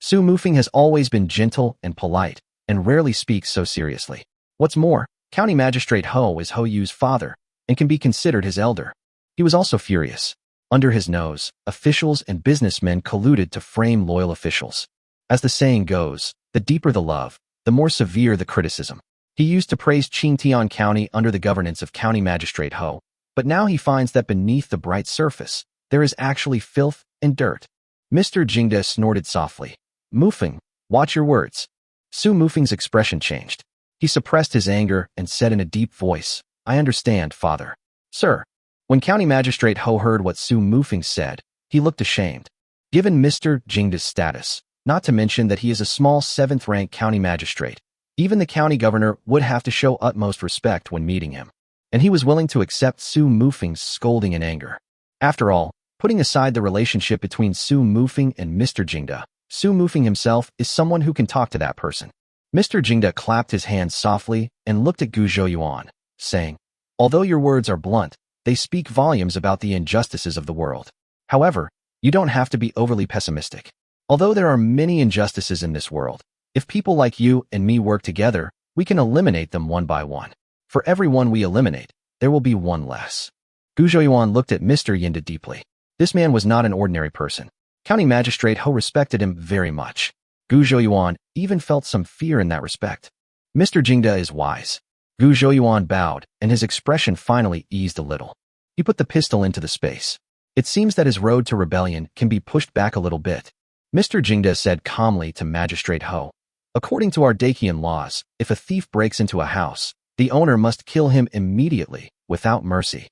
Su Mufeng has always been gentle and polite, and rarely speaks so seriously. What's more, County Magistrate Ho is Ho Yu's father, and can be considered his elder. He was also furious. Under his nose, officials and businessmen colluded to frame loyal officials. As the saying goes, the deeper the love, the more severe the criticism. He used to praise Qingtian County under the governance of County Magistrate Ho, but now he finds that beneath the bright surface, there is actually filth and dirt. Mr. Jingda snorted softly. Mufeng, watch your words. Su Mufeng's expression changed. He suppressed his anger and said in a deep voice, I understand, father. Sir. When County Magistrate Ho heard what Su Mufeng said, he looked ashamed. Given Mr. Jingda's status, not to mention that he is a small 7th-rank county magistrate, even the county governor would have to show utmost respect when meeting him. And he was willing to accept Su Mufeng's scolding in anger. After all, putting aside the relationship between Su Mufeng and Mr. Jingda, Su Mufeng himself is someone who can talk to that person. Mr. Jingda clapped his hands softly and looked at Gu Zhouyuan, saying, Although your words are blunt, they speak volumes about the injustices of the world. However, you don't have to be overly pessimistic. Although there are many injustices in this world, if people like you and me work together, we can eliminate them one by one. For every one we eliminate, there will be one less. Gu Zhouyuan looked at Mr. Yinda deeply. This man was not an ordinary person. County Magistrate Ho respected him very much. Gu Zhouyuan even felt some fear in that respect. Mr. Jingda is wise. Gu Zhouyuan bowed, and his expression finally eased a little. He put the pistol into the space. It seems that his road to rebellion can be pushed back a little bit. Mr. Jingda said calmly to Magistrate Ho, According to our Dakian laws, if a thief breaks into a house, the owner must kill him immediately, without mercy.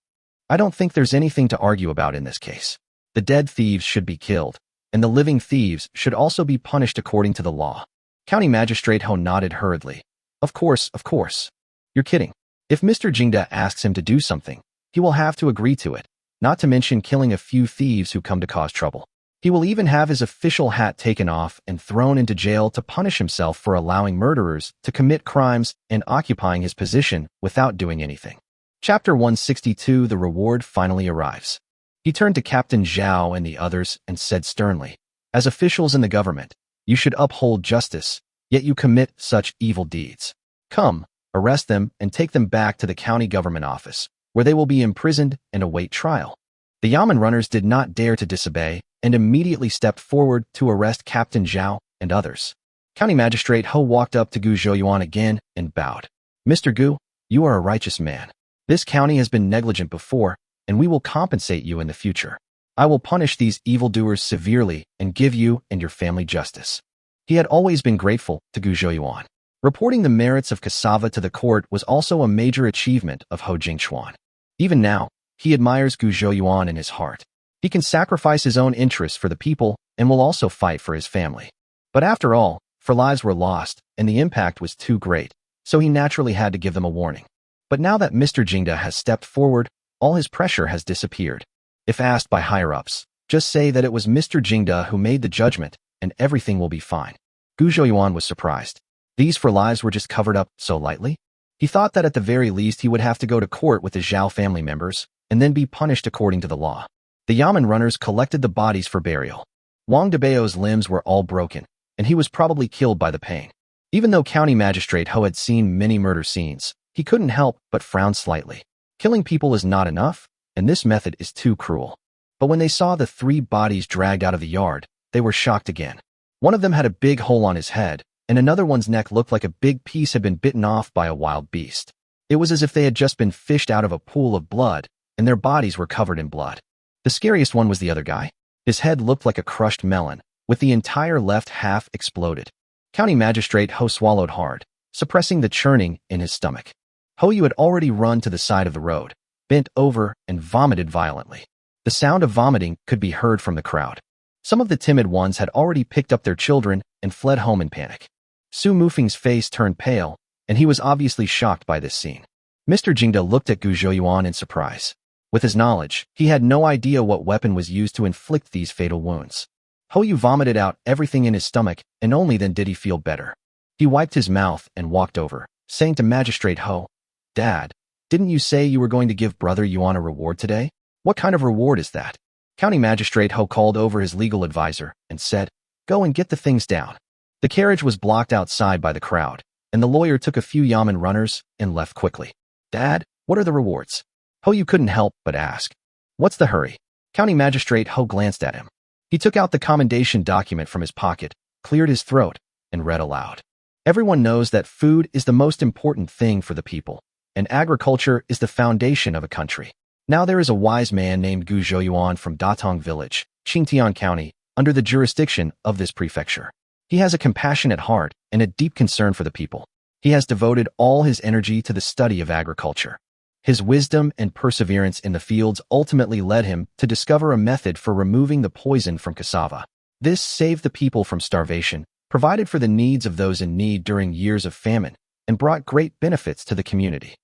I don't think there's anything to argue about in this case. The dead thieves should be killed, and the living thieves should also be punished according to the law. County Magistrate Ho nodded hurriedly. Of course. You're kidding. If Mr. Jingda asks him to do something, he will have to agree to it, not to mention killing a few thieves who come to cause trouble. He will even have his official hat taken off and thrown into jail to punish himself for allowing murderers to commit crimes and occupying his position without doing anything. Chapter 162 The Reward finally arrives. He turned to Captain Zhao and the others and said sternly, As officials in the government, you should uphold justice, yet you commit such evil deeds. Come, arrest them and take them back to the county government office, where they will be imprisoned and await trial. The Yamen runners did not dare to disobey and immediately stepped forward to arrest Captain Zhao and others. County Magistrate Ho walked up to Gu Zhouyuan again and bowed. Mr. Gu, you are a righteous man. This county has been negligent before, and we will compensate you in the future. I will punish these evildoers severely and give you and your family justice. He had always been grateful to Gu Zhouyuan. Reporting the merits of cassava to the court was also a major achievement of Ho Jingchuan. Even now, he admires Gu Zhouyuan in his heart. He can sacrifice his own interests for the people and will also fight for his family. But after all, for lives were lost, and the impact was too great, so he naturally had to give them a warning. But now that Mr. Jingda has stepped forward, all his pressure has disappeared. If asked by higher-ups, just say that it was Mr. Jingda who made the judgment, and everything will be fine. Gu Zhouyuan was surprised. These for lives were just covered up so lightly? He thought that at the very least he would have to go to court with the Zhao family members, and then be punished according to the law. The Yamen runners collected the bodies for burial. Wang Debao's limbs were all broken, and he was probably killed by the pain. Even though County Magistrate Ho had seen many murder scenes, he couldn't help but frown slightly. Killing people is not enough, and this method is too cruel. But when they saw the 3 bodies dragged out of the yard, they were shocked again. One of them had a big hole on his head, and another one's neck looked like a big piece had been bitten off by a wild beast. It was as if they had just been fished out of a pool of blood, and their bodies were covered in blood. The scariest one was the other guy. His head looked like a crushed melon, with the entire left half exploded. County Magistrate Ho swallowed hard, suppressing the churning in his stomach. Hoyu had already run to the side of the road, bent over, and vomited violently. The sound of vomiting could be heard from the crowd. Some of the timid ones had already picked up their children and fled home in panic. Su Mufing's face turned pale, and he was obviously shocked by this scene. Mr. Jingda looked at Gu Zhouyuan in surprise. With his knowledge, he had no idea what weapon was used to inflict these fatal wounds. Hoyu vomited out everything in his stomach, and only then did he feel better. He wiped his mouth and walked over, saying to Magistrate Ho, "Dad, didn't you say you were going to give Brother Yuan a reward today? What kind of reward is that?" County Magistrate Ho called over his legal advisor and said, "Go and get the things down." The carriage was blocked outside by the crowd, and the lawyer took a few Yamen runners and left quickly. "Dad, what are the rewards?" Hoyu couldn't help but ask. "What's the hurry?" County Magistrate Ho glanced at him. He took out the commendation document from his pocket, cleared his throat, and read aloud. "Everyone knows that food is the most important thing for the people, and agriculture is the foundation of a country. Now there is a wise man named Gu Zhouyuan from Datong Village, Qingtian County, under the jurisdiction of this prefecture. He has a compassionate heart and a deep concern for the people. He has devoted all his energy to the study of agriculture. His wisdom and perseverance in the fields ultimately led him to discover a method for removing the poison from cassava. This saved the people from starvation, provided for the needs of those in need during years of famine, and brought great benefits to the community.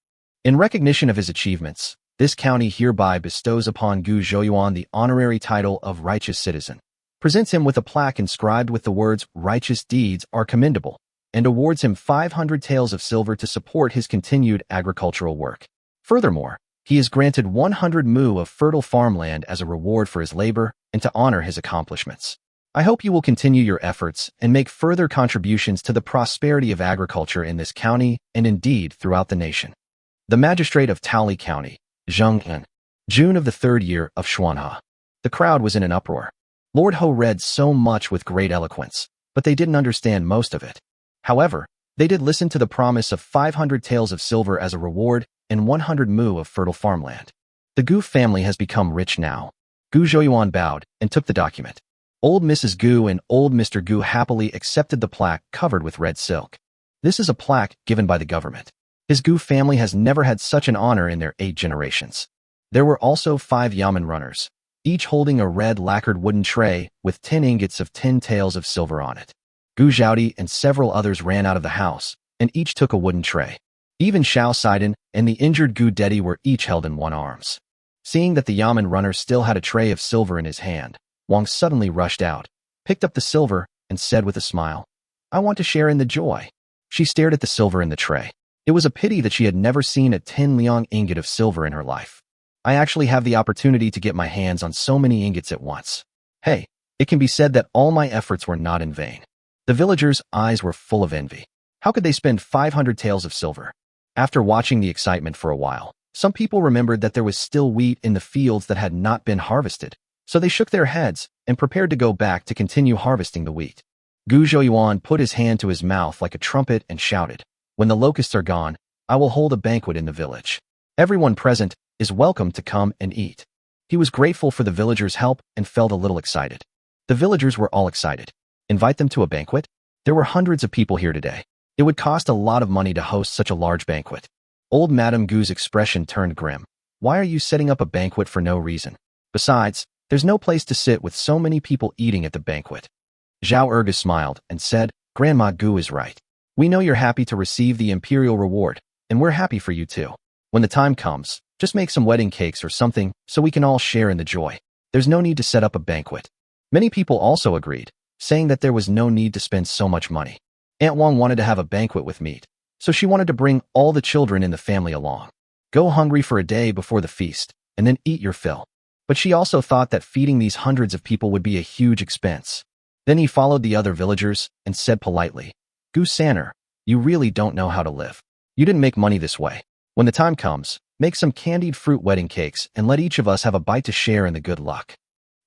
In recognition of his achievements, this county hereby bestows upon Gu Zhouyuan the honorary title of Righteous Citizen, presents him with a plaque inscribed with the words "Righteous deeds are commendable," and awards him 500 taels of silver to support his continued agricultural work. Furthermore, he is granted 100 mu of fertile farmland as a reward for his labor and to honor his accomplishments. I hope you will continue your efforts and make further contributions to the prosperity of agriculture in this county and indeed throughout the nation. The Magistrate of Taoli County, Zheng, June of the 3rd year of Xuanha. The crowd was in an uproar. Lord Ho read so much with great eloquence, but they didn't understand most of it. However, they did listen to the promise of 500 taels of silver as a reward and 100 mu of fertile farmland. The Gu family has become rich now. Gu Zhouyuan bowed and took the document. Old Mrs. Gu and old Mr. Gu happily accepted the plaque covered with red silk. This is a plaque given by the government. His Gu family has never had such an honor in their 8 generations. There were also 5 Yamen runners, each holding a red lacquered wooden tray with 10 ingots of 10 taels of silver on it. Gu Zhaodi and several others ran out of the house, and each took a wooden tray. Even Xiao Sidon and the injured Gu Dedi were each held in one arms. Seeing that the Yamen runner still had a tray of silver in his hand, Wang suddenly rushed out, picked up the silver, and said with a smile, "I want to share in the joy." She stared at the silver in the tray. It was a pity that she had never seen a 10 liang ingot of silver in her life. "I actually have the opportunity to get my hands on so many ingots at once. Hey, it can be said that all my efforts were not in vain." The villagers' eyes were full of envy. How could they spend 500 taels of silver? After watching the excitement for a while, some people remembered that there was still wheat in the fields that had not been harvested, so they shook their heads and prepared to go back to continue harvesting the wheat. Gu Zhouyuan put his hand to his mouth like a trumpet and shouted, "When the locusts are gone, I will hold a banquet in the village. Everyone present is welcome to come and eat." He was grateful for the villagers' help and felt a little excited. The villagers were all excited. Invite them to a banquet? There were hundreds of people here today. It would cost a lot of money to host such a large banquet. Old Madame Gu's expression turned grim. Why are you setting up a banquet for no reason? Besides, there's no place to sit with so many people eating at the banquet. Zhao Erga smiled and said, "Grandma Gu is right. We know you're happy to receive the imperial reward, and we're happy for you too. When the time comes, just make some wedding cakes or something so we can all share in the joy. There's no need to set up a banquet." Many people also agreed, saying that there was no need to spend so much money. Aunt Wang wanted to have a banquet with meat, so she wanted to bring all the children in the family along. Go hungry for a day before the feast, and then eat your fill. But she also thought that feeding these hundreds of people would be a huge expense. Then he followed the other villagers and said politely, "Gu Sanner, you really don't know how to live. You didn't make money this way. When the time comes, make some candied fruit wedding cakes and let each of us have a bite to share in the good luck."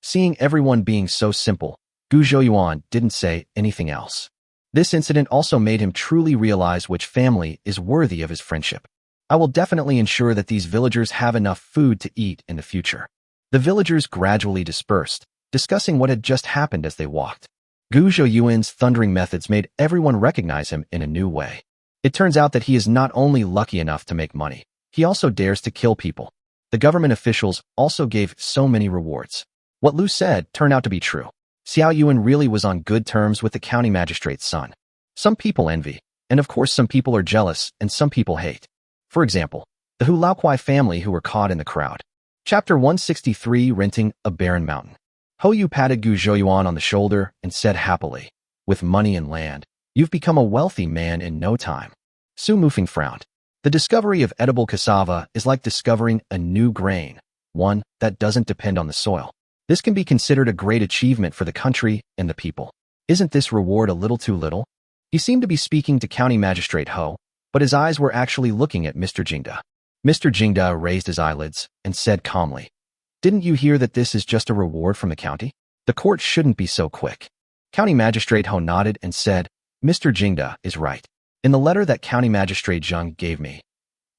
Seeing everyone being so simple, Gu Zhouyuan didn't say anything else. This incident also made him truly realize which family is worthy of his friendship. "I will definitely ensure that these villagers have enough food to eat in the future." The villagers gradually dispersed, discussing what had just happened as they walked. Gu Zhouyuan's thundering methods made everyone recognize him in a new way. It turns out that he is not only lucky enough to make money, he also dares to kill people. The government officials also gave so many rewards. What Lu said turned out to be true. Xiao Yuan really was on good terms with the county magistrate's son. Some people envy, and of course some people are jealous, and some people hate. For example, the Hu Laokuai family who were caught in the crowd. Chapter 163, Renting a Barren Mountain. Hou Yu patted Gu Zhouyuan on the shoulder and said happily, "With money and land, you've become a wealthy man in no time." Su Mufeng frowned. The discovery of edible cassava is like discovering a new grain, one that doesn't depend on the soil. This can be considered a great achievement for the country and the people. Isn't this reward a little too little? He seemed to be speaking to County Magistrate Ho, but his eyes were actually looking at Mr. Jingda. Mr. Jingda raised his eyelids and said calmly, "Didn't you hear that this is just a reward from the county? The court shouldn't be so quick." County Magistrate Ho nodded and said, "Mr. Jingda is right. In the letter that County Magistrate Zheng gave me,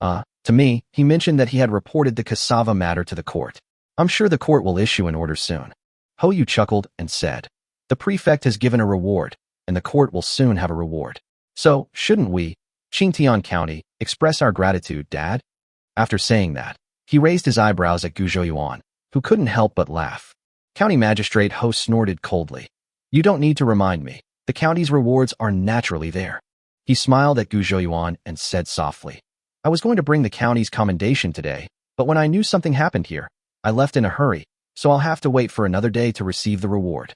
to me, he mentioned that he had reported the cassava matter to the court. I'm sure the court will issue an order soon." Hou Yu chuckled and said, "The prefect has given a reward, and the court will soon have a reward. So, shouldn't we, Qingtian County, express our gratitude, Dad?" After saying that, he raised his eyebrows at Gu Zhouyuan, who couldn't help but laugh. County Magistrate Ho snorted coldly. "You don't need to remind me. The county's rewards are naturally there." He smiled at Gu Zhouyuan and said softly, "I was going to bring the county's commendation today, but when I knew something happened here, I left in a hurry, so I'll have to wait for another day to receive the reward."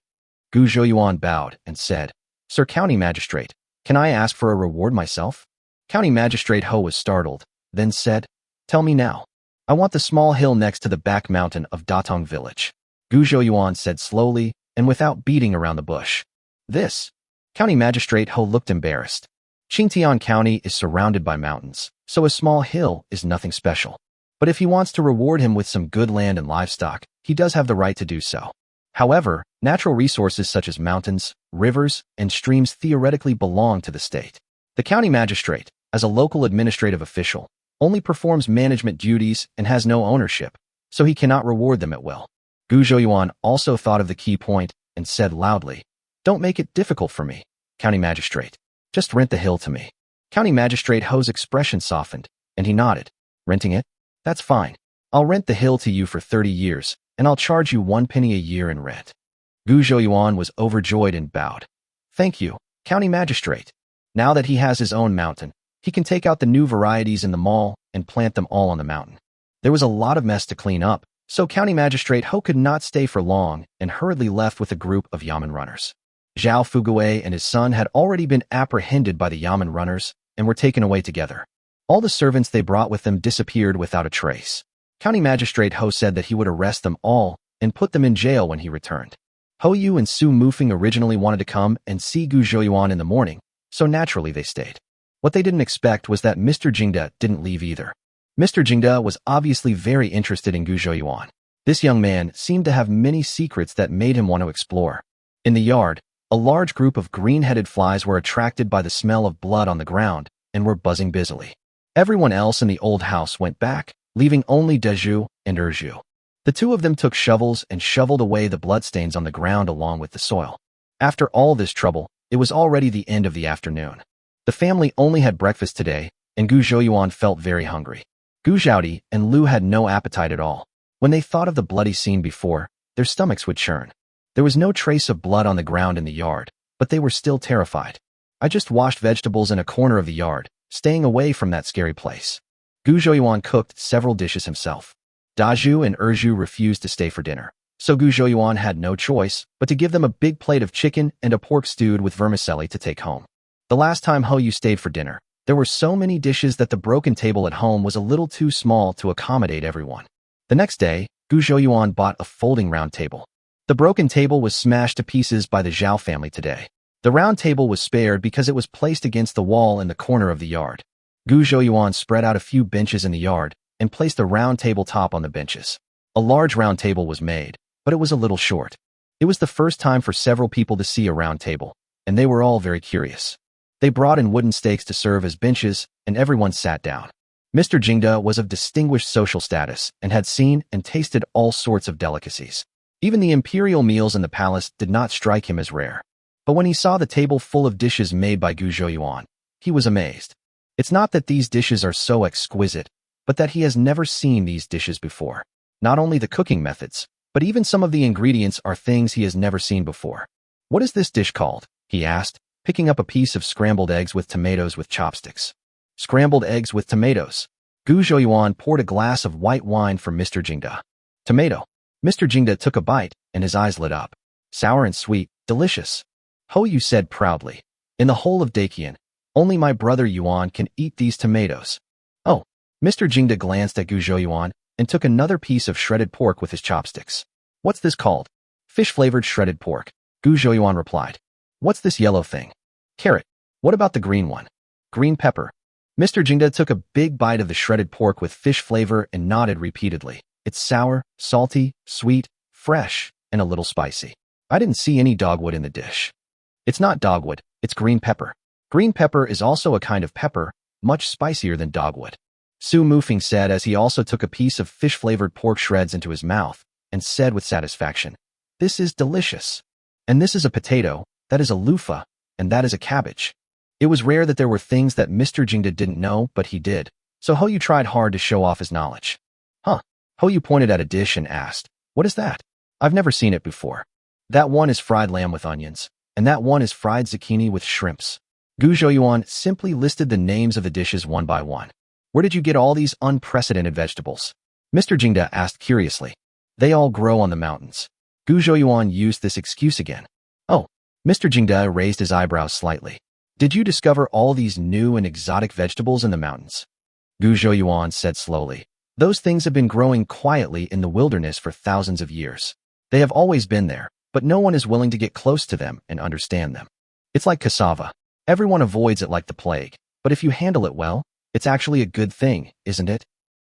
Gu Zhouyuan bowed and said, "Sir County Magistrate, can I ask for a reward myself?" County Magistrate Ho was startled, then said, "Tell me now." "I want the small hill next to the back mountain of Datong village," Gu Zhouyuan said slowly and without beating around the bush. "This?" County Magistrate Ho looked embarrassed. Qingtian County is surrounded by mountains, so a small hill is nothing special. But if he wants to reward him with some good land and livestock, he does have the right to do so. However, natural resources such as mountains, rivers, and streams theoretically belong to the state. The county magistrate, as a local administrative official, only performs management duties and has no ownership, so he cannot reward them at will. Gu Zhouyuan also thought of the key point and said loudly, "Don't make it difficult for me, County Magistrate. Just rent the hill to me." County Magistrate Ho's expression softened, and he nodded. "Renting it? That's fine. I'll rent the hill to you for 30 years, and I'll charge you 1 penny a year in rent." Gu Zhouyuan was overjoyed and bowed. "Thank you, County Magistrate." Now that he has his own mountain, he can take out the new varieties in the mall and plant them all on the mountain. There was a lot of mess to clean up, so County Magistrate Ho could not stay for long and hurriedly left with a group of Yamen runners. Zhao Fuguei and his son had already been apprehended by the Yamen runners and were taken away together. All the servants they brought with them disappeared without a trace. County Magistrate Ho said that he would arrest them all and put them in jail when he returned. Hou Yu and Su Mufeng originally wanted to come and see Gu Zhouyuan in the morning, so naturally they stayed. What they didn't expect was that Mr. Jingda didn't leave either. Mr. Jingda was obviously very interested in Gu Zhouyuan. This young man seemed to have many secrets that made him want to explore. In the yard, a large group of green-headed flies were attracted by the smell of blood on the ground and were buzzing busily. Everyone else in the old house went back, leaving only Dezhu and Erju. The two of them took shovels and shoveled away the bloodstains on the ground along with the soil. After all this trouble, it was already the end of the afternoon. The family only had breakfast today, and Gu Zhouyuan felt very hungry. Gu Zhaodi and Lu had no appetite at all. When they thought of the bloody scene before, their stomachs would churn. There was no trace of blood on the ground in the yard, but they were still terrified. "I just washed vegetables in a corner of the yard, staying away from that scary place." Gu Zhouyuan cooked several dishes himself. Dazhu and Erju refused to stay for dinner, so Gu Zhouyuan had no choice but to give them a big plate of chicken and a pork stewed with vermicelli to take home. The last time Hou Yu stayed for dinner, there were so many dishes that the broken table at home was a little too small to accommodate everyone. The next day, Gu Zhouyuan bought a folding round table. The broken table was smashed to pieces by the Zhao family today. The round table was spared because it was placed against the wall in the corner of the yard. Gu Zhouyuan spread out a few benches in the yard and placed the round table top on the benches. A large round table was made, but it was a little short. It was the first time for several people to see a round table, and they were all very curious. They brought in wooden stakes to serve as benches, and everyone sat down. Mr. Jingda was of distinguished social status and had seen and tasted all sorts of delicacies. Even the imperial meals in the palace did not strike him as rare. But when he saw the table full of dishes made by Gu Zhouyuan, he was amazed. It's not that these dishes are so exquisite, but that he has never seen these dishes before. Not only the cooking methods, but even some of the ingredients are things he has never seen before. "What is this dish called?" he asked, picking up a piece of scrambled eggs with tomatoes with chopsticks. Scrambled eggs with tomatoes. Gu Zhouyuan poured a glass of white wine for Mr. Jingda. Tomato. Mr. Jingda took a bite, and his eyes lit up. Sour and sweet, delicious. Ho Yu said proudly. In the whole of Dakian, only my brother Yuan can eat these tomatoes. Oh. Mr. Jingda glanced at Gu Zhouyuan and took another piece of shredded pork with his chopsticks. What's this called? Fish-flavored shredded pork. Gu Zhouyuan replied. What's this yellow thing? Carrot. What about the green one? Green pepper. Mr. Jingda took a big bite of the shredded pork with fish flavor and nodded repeatedly. It's sour, salty, sweet, fresh, and a little spicy. I didn't see any dogwood in the dish. It's not dogwood, it's green pepper. Green pepper is also a kind of pepper, much spicier than dogwood. Su Mufing said as he also took a piece of fish-flavored pork shreds into his mouth and said with satisfaction, "This is delicious. And this is a potato, that is a loofah, and that is a cabbage." It was rare that there were things that Mr. Jingda didn't know, but he did, so Ho Yu tried hard to show off his knowledge. Huh. Ho Yu pointed at a dish and asked, "What is that? I've never seen it before." "That one is fried lamb with onions, and that one is fried zucchini with shrimps." Gu Zhouyuan simply listed the names of the dishes one by one. "Where did you get all these unprecedented vegetables?" Mr. Jingda asked curiously. "They all grow on the mountains." Gu Zhouyuan used this excuse again. "Oh." Mr. Jingda raised his eyebrows slightly. "Did you discover all these new and exotic vegetables in the mountains?" Gu Zhouyuan said slowly. "Those things have been growing quietly in the wilderness for thousands of years. They have always been there, but no one is willing to get close to them and understand them. It's like cassava. Everyone avoids it like the plague, but if you handle it well, it's actually a good thing, isn't it?"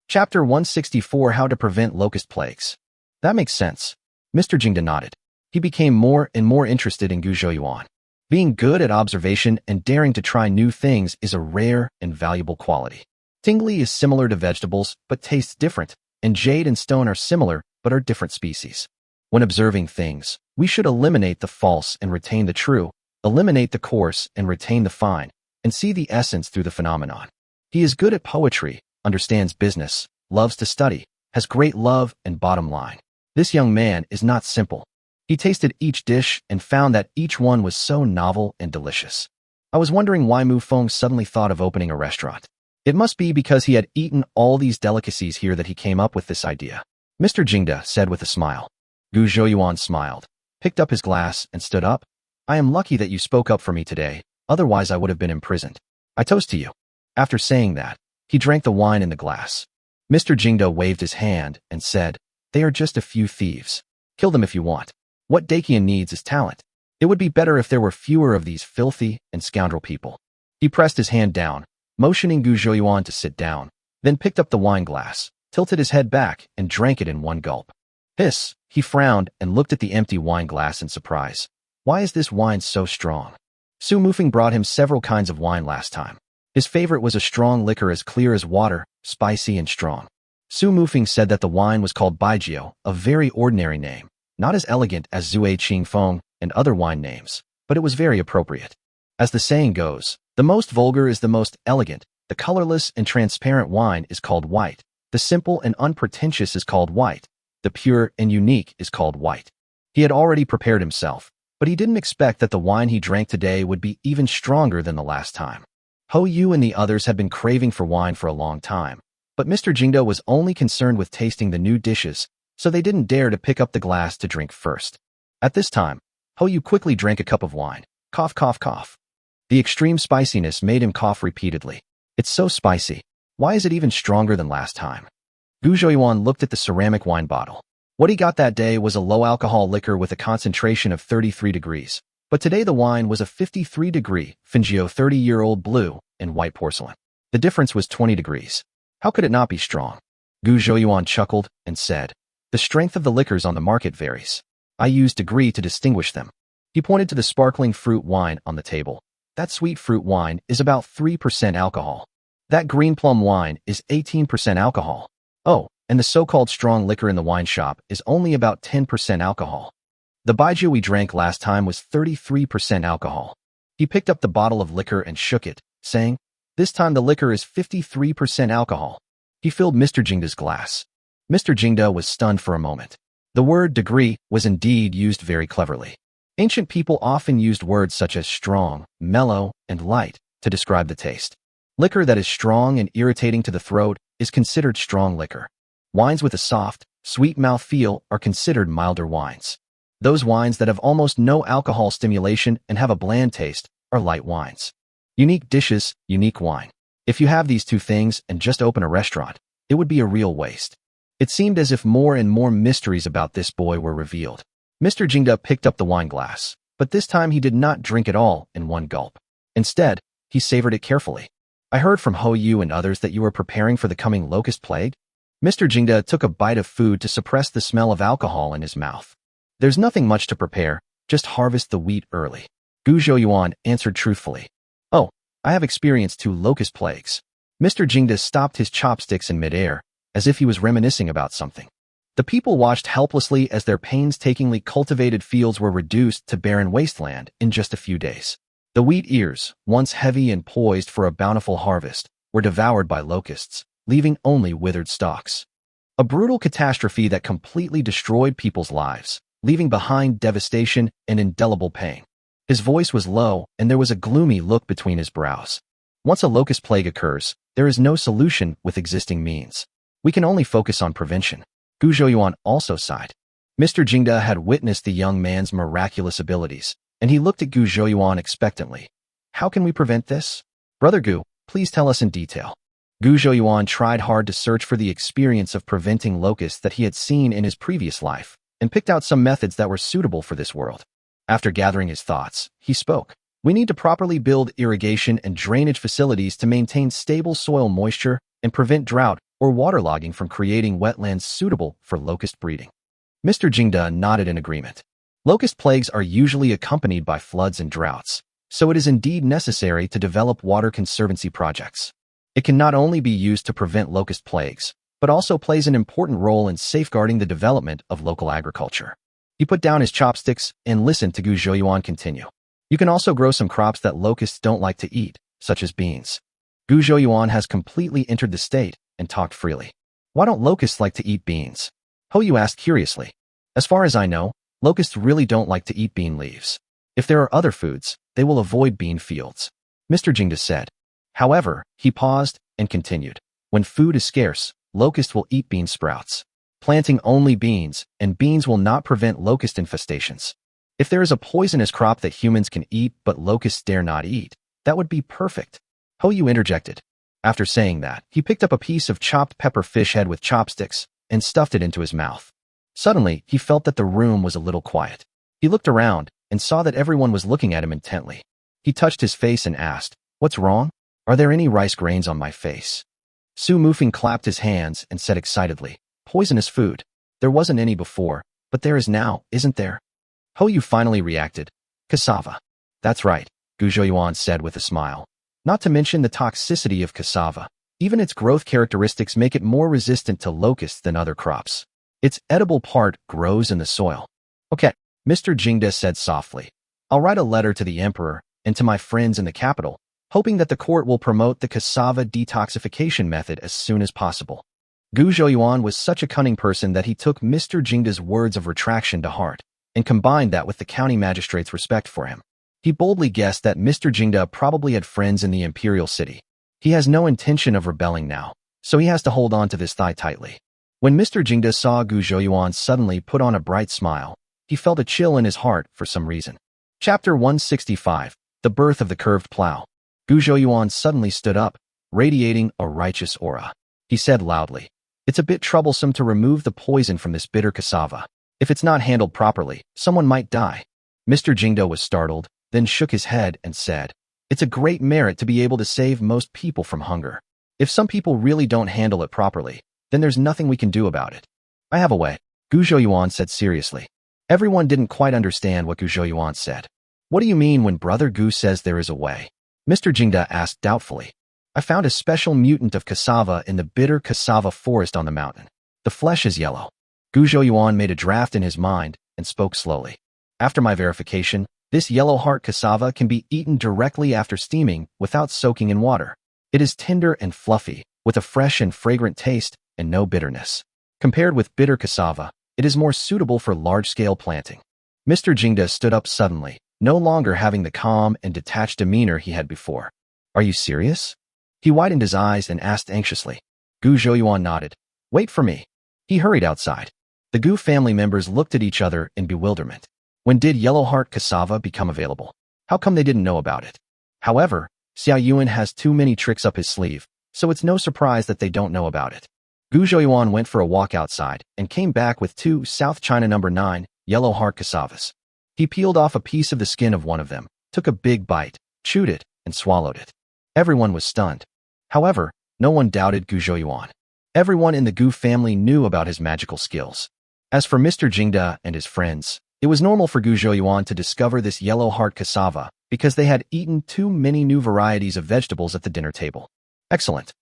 Chapter 164, How to Prevent Locust Plagues. That makes sense. Mr. Jingda nodded. He became more and more interested in Gu Zhouyuan. Being good at observation and daring to try new things is a rare and valuable quality. Tingli is similar to vegetables, but tastes different, and jade and stone are similar, but are different species. When observing things, we should eliminate the false and retain the true, eliminate the coarse and retain the fine, and see the essence through the phenomenon. He is good at poetry, understands business, loves to study, has great love and bottom line. This young man is not simple. He tasted each dish and found that each one was so novel and delicious. I was wondering why Mu Feng suddenly thought of opening a restaurant. It must be because he had eaten all these delicacies here that he came up with this idea. Mr. Jingda said with a smile. Gu Zhouyuan smiled, picked up his glass, and stood up. I am lucky that you spoke up for me today, otherwise I would have been imprisoned. I toast to you. After saying that, he drank the wine in the glass. Mr. Jingda waved his hand and said, They are just a few thieves. Kill them if you want. What Dakian needs is talent. It would be better if there were fewer of these filthy and scoundrel people. He pressed his hand down, motioning Gu Zhouyuan to sit down, then picked up the wine glass, tilted his head back, and drank it in one gulp. Hiss! He frowned and looked at the empty wine glass in surprise. Why is this wine so strong? Su Mufing brought him several kinds of wine last time. His favorite was a strong liquor as clear as water, spicy and strong. Su Mufing said that the wine was called Baijiu, a very ordinary name, not as elegant as Zue Qingfeng and other wine names, but it was very appropriate. As the saying goes, the most vulgar is the most elegant, the colorless and transparent wine is called white, the simple and unpretentious is called white, the pure and unique is called white. He had already prepared himself, but he didn't expect that the wine he drank today would be even stronger than the last time. Ho Yu and the others had been craving for wine for a long time, but Mr. Jingdo was only concerned with tasting the new dishes, so they didn't dare to pick up the glass to drink first. At this time, Ho Yu quickly drank a cup of wine. Cough, cough, cough. The extreme spiciness made him cough repeatedly. It's so spicy. Why is it even stronger than last time? Gu Zhouyuan looked at the ceramic wine bottle. What he got that day was a low-alcohol liquor with a concentration of 33 degrees. But today the wine was a 53-degree Fingio 30-year-old blue and white porcelain. The difference was 20 degrees. How could it not be strong? Gu Zhouyuan chuckled and said, "The strength of the liquors on the market varies. I use degree to distinguish them." He pointed to the sparkling fruit wine on the table. That sweet fruit wine is about 3% alcohol. That green plum wine is 18% alcohol. Oh, and the so-called strong liquor in the wine shop is only about 10% alcohol. The baijiu we drank last time was 33% alcohol. He picked up the bottle of liquor and shook it, saying, "This time the liquor is 53% alcohol." He filled Mr. Jingda's glass. Mr. Jingda was stunned for a moment. The word degree was indeed used very cleverly. Ancient people often used words such as strong, mellow, and light to describe the taste. Liquor that is strong and irritating to the throat is considered strong liquor. Wines with a soft, sweet mouth feel are considered milder wines. Those wines that have almost no alcohol stimulation and have a bland taste are light wines. Unique dishes, unique wine. If you have these two things and just open a restaurant, it would be a real waste. It seemed as if more and more mysteries about this boy were revealed. Mr. Jingda picked up the wine glass, but this time he did not drink it all in one gulp. Instead, he savored it carefully. "I heard from Ho Yu and others that you were preparing for the coming locust plague." Mr. Jingda took a bite of food to suppress the smell of alcohol in his mouth. "There's nothing much to prepare, just harvest the wheat early." Gu Zhouyuan answered truthfully. "Oh, I have experienced 2 locust plagues." Mr. Jingda stopped his chopsticks in midair, as if he was reminiscing about something. The people watched helplessly as their painstakingly cultivated fields were reduced to barren wasteland in just a few days. The wheat ears, once heavy and poised for a bountiful harvest, were devoured by locusts, leaving only withered stalks. A brutal catastrophe that completely destroyed people's lives, leaving behind devastation and indelible pain. His voice was low, and there was a gloomy look between his brows. Once a locust plague occurs, there is no solution with existing means. We can only focus on prevention. Gu Zhouyuan also sighed. Mr. Jingda had witnessed the young man's miraculous abilities, and he looked at Gu Zhouyuan expectantly. "How can we prevent this? Brother Gu, please tell us in detail." Gu Zhouyuan tried hard to search for the experience of preventing locusts that he had seen in his previous life, and picked out some methods that were suitable for this world. After gathering his thoughts, he spoke. "We need to properly build irrigation and drainage facilities to maintain stable soil moisture and prevent drought or waterlogging from creating wetlands suitable for locust breeding." Mr. Jingda nodded in agreement. Locust plagues are usually accompanied by floods and droughts, so it is indeed necessary to develop water conservancy projects. It can not only be used to prevent locust plagues, but also plays an important role in safeguarding the development of local agriculture. He put down his chopsticks and listened to Gu Zhouyuan continue. "You can also grow some crops that locusts don't like to eat, such as beans." Gu Zhouyuan has completely entered the state and talked freely. "Why don't locusts like to eat beans?" Ho Yu asked curiously. "As far as I know, locusts really don't like to eat bean leaves. If there are other foods, they will avoid bean fields," Mr. Jingda said. However, he paused and continued. "When food is scarce, locusts will eat bean sprouts. Planting only beans, and beans will not prevent locust infestations. If there is a poisonous crop that humans can eat but locusts dare not eat, that would be perfect." Ho Yu interjected. After saying that, he picked up a piece of chopped pepper fish head with chopsticks and stuffed it into his mouth. Suddenly, he felt that the room was a little quiet. He looked around and saw that everyone was looking at him intently. He touched his face and asked, "What's wrong? Are there any rice grains on my face?" Su Mufeng clapped his hands and said excitedly, "Poisonous food. There wasn't any before, but there is now, isn't there?" Ho Yu finally reacted, "Cassava." "That's right," Gu Zhouyuan said with a smile. "Not to mention the toxicity of cassava. Even its growth characteristics make it more resistant to locusts than other crops. Its edible part grows in the soil." "Okay," Mr. Jingda said softly. "I'll write a letter to the emperor and to my friends in the capital, hoping that the court will promote the cassava detoxification method as soon as possible." Gu Zhouyuan was such a cunning person that he took Mr. Jingda's words of retraction to heart, and combined that with the county magistrate's respect for him. He boldly guessed that Mr. Jingda probably had friends in the imperial city. He has no intention of rebelling now, so he has to hold on to this thigh tightly. When Mr. Jingda saw Gu Zhouyuan suddenly put on a bright smile, he felt a chill in his heart for some reason. Chapter 165, The Birth of the Curved Plow. Gu Zhouyuan suddenly stood up, radiating a righteous aura. He said loudly, It's a bit troublesome to remove the poison from this bitter cassava. If it's not handled properly, someone might die. Mr. Jingdo was startled, then shook his head and said, "It's a great merit to be able to save most people from hunger. If some people really don't handle it properly, then there's nothing we can do about it." "I have a way," Gu Zhouyuan said seriously. Everyone didn't quite understand what Gu Zhouyuan said. "What do you mean when Brother Gu says there is a way?" Mr. Jingda asked doubtfully. "I found a special mutant of cassava in the bitter cassava forest on the mountain. The flesh is yellow." Gu Zhouyuan made a draft in his mind and spoke slowly. "After my verification, this yellow heart cassava can be eaten directly after steaming without soaking in water. It is tender and fluffy, with a fresh and fragrant taste and no bitterness. Compared with bitter cassava, it is more suitable for large-scale planting." Mr. Jingda stood up suddenly, no longer having the calm and detached demeanor he had before. "Are you serious?" He widened his eyes and asked anxiously. Gu Zhouyuan nodded. "Wait for me." He hurried outside. The Gu family members looked at each other in bewilderment. When did yellow heart cassava become available? How come they didn't know about it? However, Xiao Yuan has too many tricks up his sleeve, so it's no surprise that they don't know about it. Gu Zhouyuan went for a walk outside and came back with 2 South China No. 9 yellow heart cassavas. He peeled off a piece of the skin of one of them, took a big bite, chewed it, and swallowed it. Everyone was stunned. However, no one doubted Gu Zhouyuan. Everyone in the Gu family knew about his magical skills. As for Mr. Jingda and his friends, it was normal for Gu Zhouyuan to discover this yellow heart cassava because they had eaten too many new varieties of vegetables at the dinner table. "Excellent."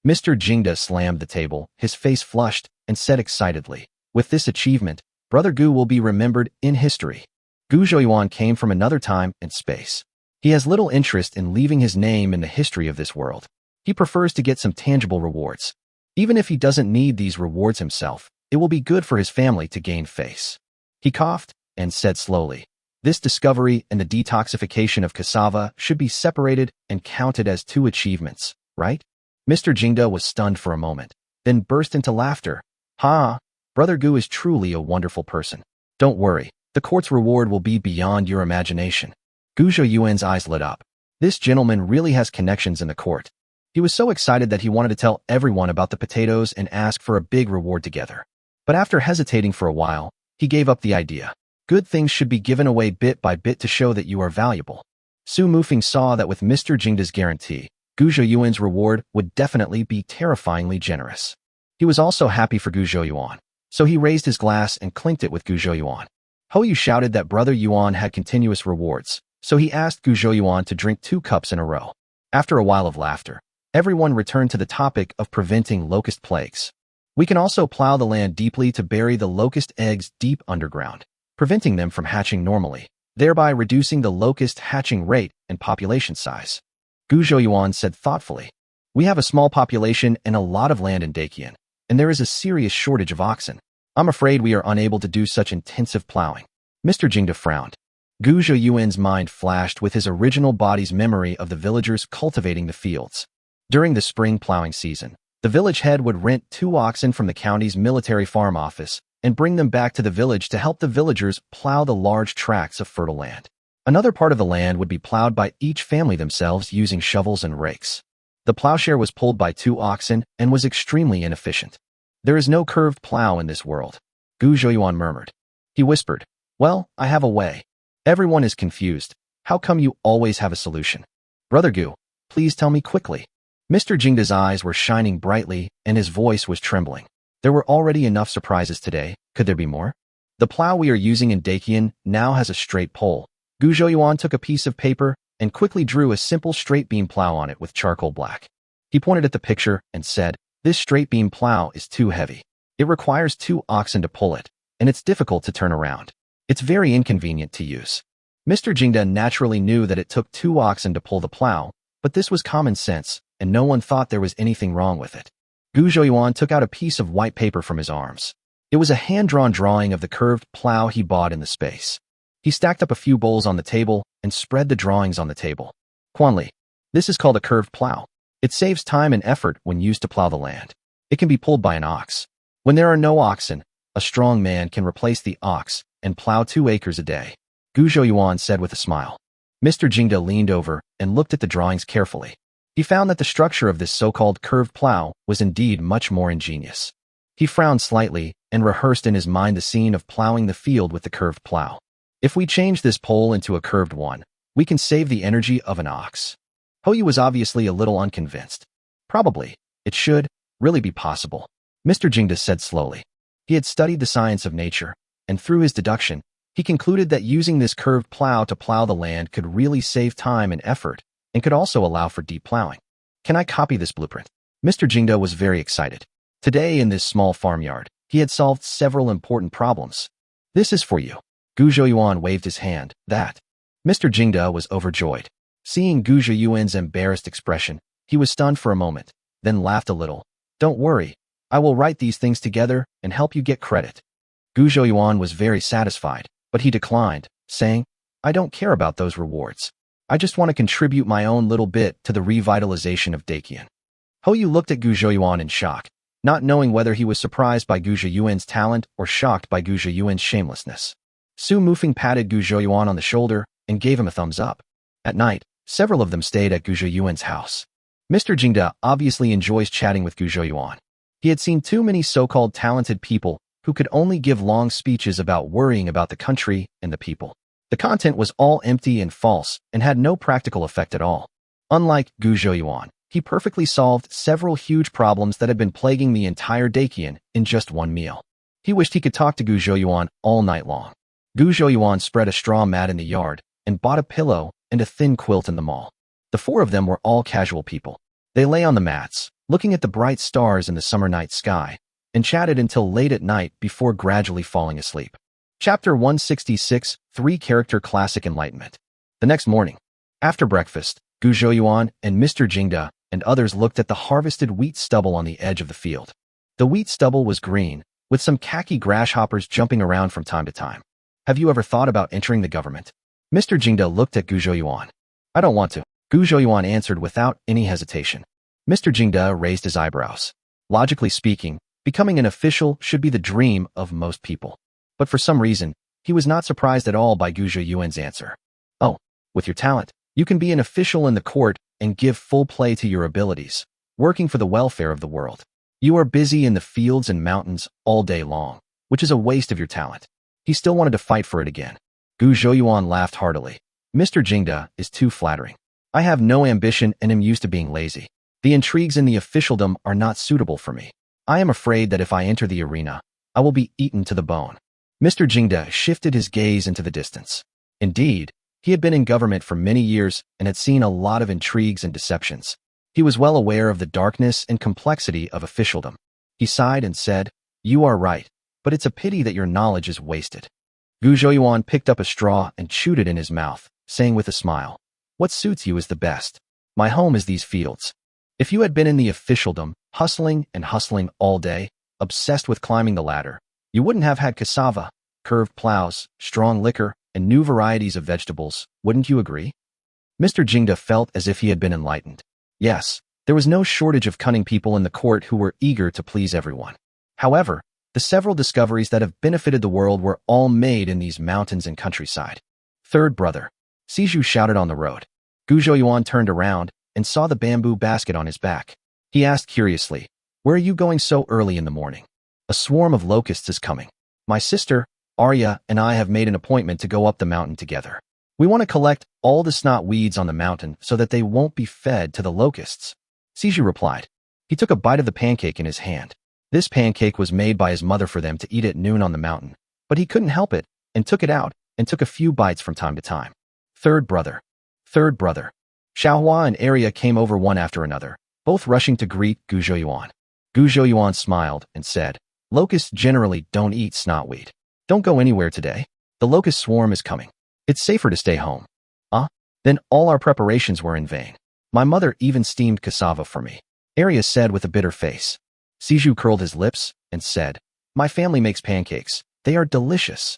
Mr. Jingda slammed the table, his face flushed, and said excitedly, "With this achievement, Brother Gu will be remembered in history." Gu Zhouyuan came from another time and space. He has little interest in leaving his name in the history of this world. He prefers to get some tangible rewards. Even if he doesn't need these rewards himself, it will be good for his family to gain face. He coughed and said slowly, "This discovery and the detoxification of cassava should be separated and counted as 2 achievements, right?" Mr. Jingda was stunned for a moment, then burst into laughter. "Ha! Brother Gu is truly a wonderful person. Don't worry, the court's reward will be beyond your imagination." Gu Zhouyuan's eyes lit up. This gentleman really has connections in the court. He was so excited that he wanted to tell everyone about the potatoes and ask for a big reward together. But after hesitating for a while, he gave up the idea. Good things should be given away bit by bit to show that you are valuable. Su Mufeng saw that with Mr. Jingda's guarantee, Gu Zhouyuan's reward would definitely be terrifyingly generous. He was also happy for Gu Zhouyuan, so he raised his glass and clinked it with Gu Zhouyuan. Hou Yu shouted that Brother Yuan had continuous rewards, so he asked Gu Zhouyuan to drink 2 cups in a row. After a while of laughter, everyone returned to the topic of preventing locust plagues. "We can also plow the land deeply to bury the locust eggs deep underground, preventing them from hatching normally, thereby reducing the locust hatching rate and population size." Gu Zhouyuan said thoughtfully, "We have a small population and a lot of land in Dakian, and there is a serious shortage of oxen. I'm afraid we are unable to do such intensive plowing." Mr. Jingda frowned. Gu Zhouyuan's mind flashed with his original body's memory of the villagers cultivating the fields. During the spring plowing season, the village head would rent 2 oxen from the county's military farm office and bring them back to the village to help the villagers plow the large tracts of fertile land. Another part of the land would be plowed by each family themselves using shovels and rakes. The plowshare was pulled by 2 oxen and was extremely inefficient. "There is no curved plow in this world," Gu Zhouyuan murmured. He whispered, "Well, I have a way." Everyone is confused. How come you always have a solution? "Brother Gu, please tell me quickly." Mr. Jingda's eyes were shining brightly and his voice was trembling. There were already enough surprises today. Could there be more? "The plow we are using in Dakian now has a straight pole." Gu Zhouyuan took a piece of paper and quickly drew a simple straight beam plow on it with charcoal black. He pointed at the picture and said, "This straight beam plow is too heavy. It requires 2 oxen to pull it, and it's difficult to turn around. It's very inconvenient to use." Mr. Jingda naturally knew that it took 2 oxen to pull the plow, but this was common sense, and no one thought there was anything wrong with it. Gu Zhouyuan took out a piece of white paper from his arms. It was a hand-drawn drawing of the curved plow he bought in the space. He stacked up a few bowls on the table and spread the drawings on the table. "Quanli, this is called a curved plow. It saves time and effort when used to plow the land. It can be pulled by an ox. When there are no oxen, a strong man can replace the ox and plow 2 acres a day," Gu Zhouyuan said with a smile. Mr. Jingda leaned over and looked at the drawings carefully. He found that the structure of this so-called curved plow was indeed much more ingenious. He frowned slightly and rehearsed in his mind the scene of plowing the field with the curved plow. If we change this pole into a curved one, we can save the energy of an ox. Hoyu was obviously a little unconvinced. Probably, it should really be possible, Mr. Jingda said slowly. He had studied the science of nature, and through his deduction, he concluded that using this curved plow to plow the land could really save time and effort, and could also allow for deep plowing. Can I copy this blueprint? Mr. Jingda was very excited. Today in this small farmyard, he had solved several important problems. This is for you. Gu Zhouyuan waved his hand. That. Mr. Jingda was overjoyed. Seeing Gu Zhouyuan's embarrassed expression, he was stunned for a moment, then laughed a little. Don't worry, I will write these things together and help you get credit. Gu Zhouyuan was very satisfied, but he declined, saying, I don't care about those rewards. I just want to contribute my own little bit to the revitalization of Dakian. Hoyu looked at Gu Zhouyuan in shock, not knowing whether he was surprised by Gu Zhouyuan's talent or shocked by Gu Zhouyuan's shamelessness. Su Mufeng patted Gu Zhouyuan on the shoulder and gave him a thumbs up. At night, several of them stayed at Gu Zhouyuan's house. Mr. Jingda obviously enjoys chatting with Gu Zhouyuan. He had seen too many so-called talented people who could only give long speeches about worrying about the country and the people. The content was all empty and false and had no practical effect at all. Unlike Gu Zhouyuan, he perfectly solved several huge problems that had been plaguing the entire Dakian in just one meal. He wished he could talk to Gu Zhouyuan all night long. Gu Zhouyuan spread a straw mat in the yard and bought a pillow and a thin quilt in the mall. The four of them were all casual people. They lay on the mats, looking at the bright stars in the summer night sky, and chatted until late at night before gradually falling asleep. Chapter 166, Three-Character Classic Enlightenment. The next morning, after breakfast, Gu Zhouyuan and Mr. Jingda and others looked at the harvested wheat stubble on the edge of the field. The wheat stubble was green, with some khaki grasshoppers jumping around from time to time. Have you ever thought about entering the government? Mr. Jingda looked at Gu Zhouyuan. I don't want to, Gu Zhouyuan answered without any hesitation. Mr. Jingda raised his eyebrows. Logically speaking, becoming an official should be the dream of most people. But for some reason, he was not surprised at all by Gu Zhouyuan's answer. Oh, with your talent, you can be an official in the court and give full play to your abilities, working for the welfare of the world. You are busy in the fields and mountains all day long, which is a waste of your talent. He still wanted to fight for it again. Gu Zhouyuan laughed heartily. Mr. Jingda is too flattering. I have no ambition and am used to being lazy. The intrigues in the officialdom are not suitable for me. I am afraid that if I enter the arena, I will be eaten to the bone. Mr. Jingda shifted his gaze into the distance. Indeed, he had been in government for many years and had seen a lot of intrigues and deceptions. He was well aware of the darkness and complexity of officialdom. He sighed and said, You are right, but it's a pity that your knowledge is wasted. Gu Zhouyuan picked up a straw and chewed it in his mouth, saying with a smile, What suits you is the best. My home is these fields. If you had been in the officialdom, hustling and hustling all day, obsessed with climbing the ladder, you wouldn't have had cassava, curved plows, strong liquor, and new varieties of vegetables, wouldn't you agree? Mr. Jingda felt as if he had been enlightened. Yes, there was no shortage of cunning people in the court who were eager to please everyone. However, the several discoveries that have benefited the world were all made in these mountains and countryside. Third brother. Siju shouted on the road. Gu Zhouyuan turned around and saw the bamboo basket on his back. He asked curiously, Where are you going so early in the morning? A swarm of locusts is coming. My sister, Arya, and I have made an appointment to go up the mountain together. We want to collect all the snot weeds on the mountain so that they won't be fed to the locusts. Siju replied. He took a bite of the pancake in his hand. This pancake was made by his mother for them to eat at noon on the mountain, but he couldn't help it and took it out and took a few bites from time to time. Third brother. Third brother. Xiaohua and Arya came over one after another, both rushing to greet Gu Zhouyuan. Gu Zhouyuan smiled and said, Locusts generally don't eat snotweed. Don't go anywhere today. The locust swarm is coming. It's safer to stay home. Then all our preparations were in vain. My mother even steamed cassava for me, Arya said with a bitter face. Siju curled his lips and said, My family makes pancakes. They are delicious.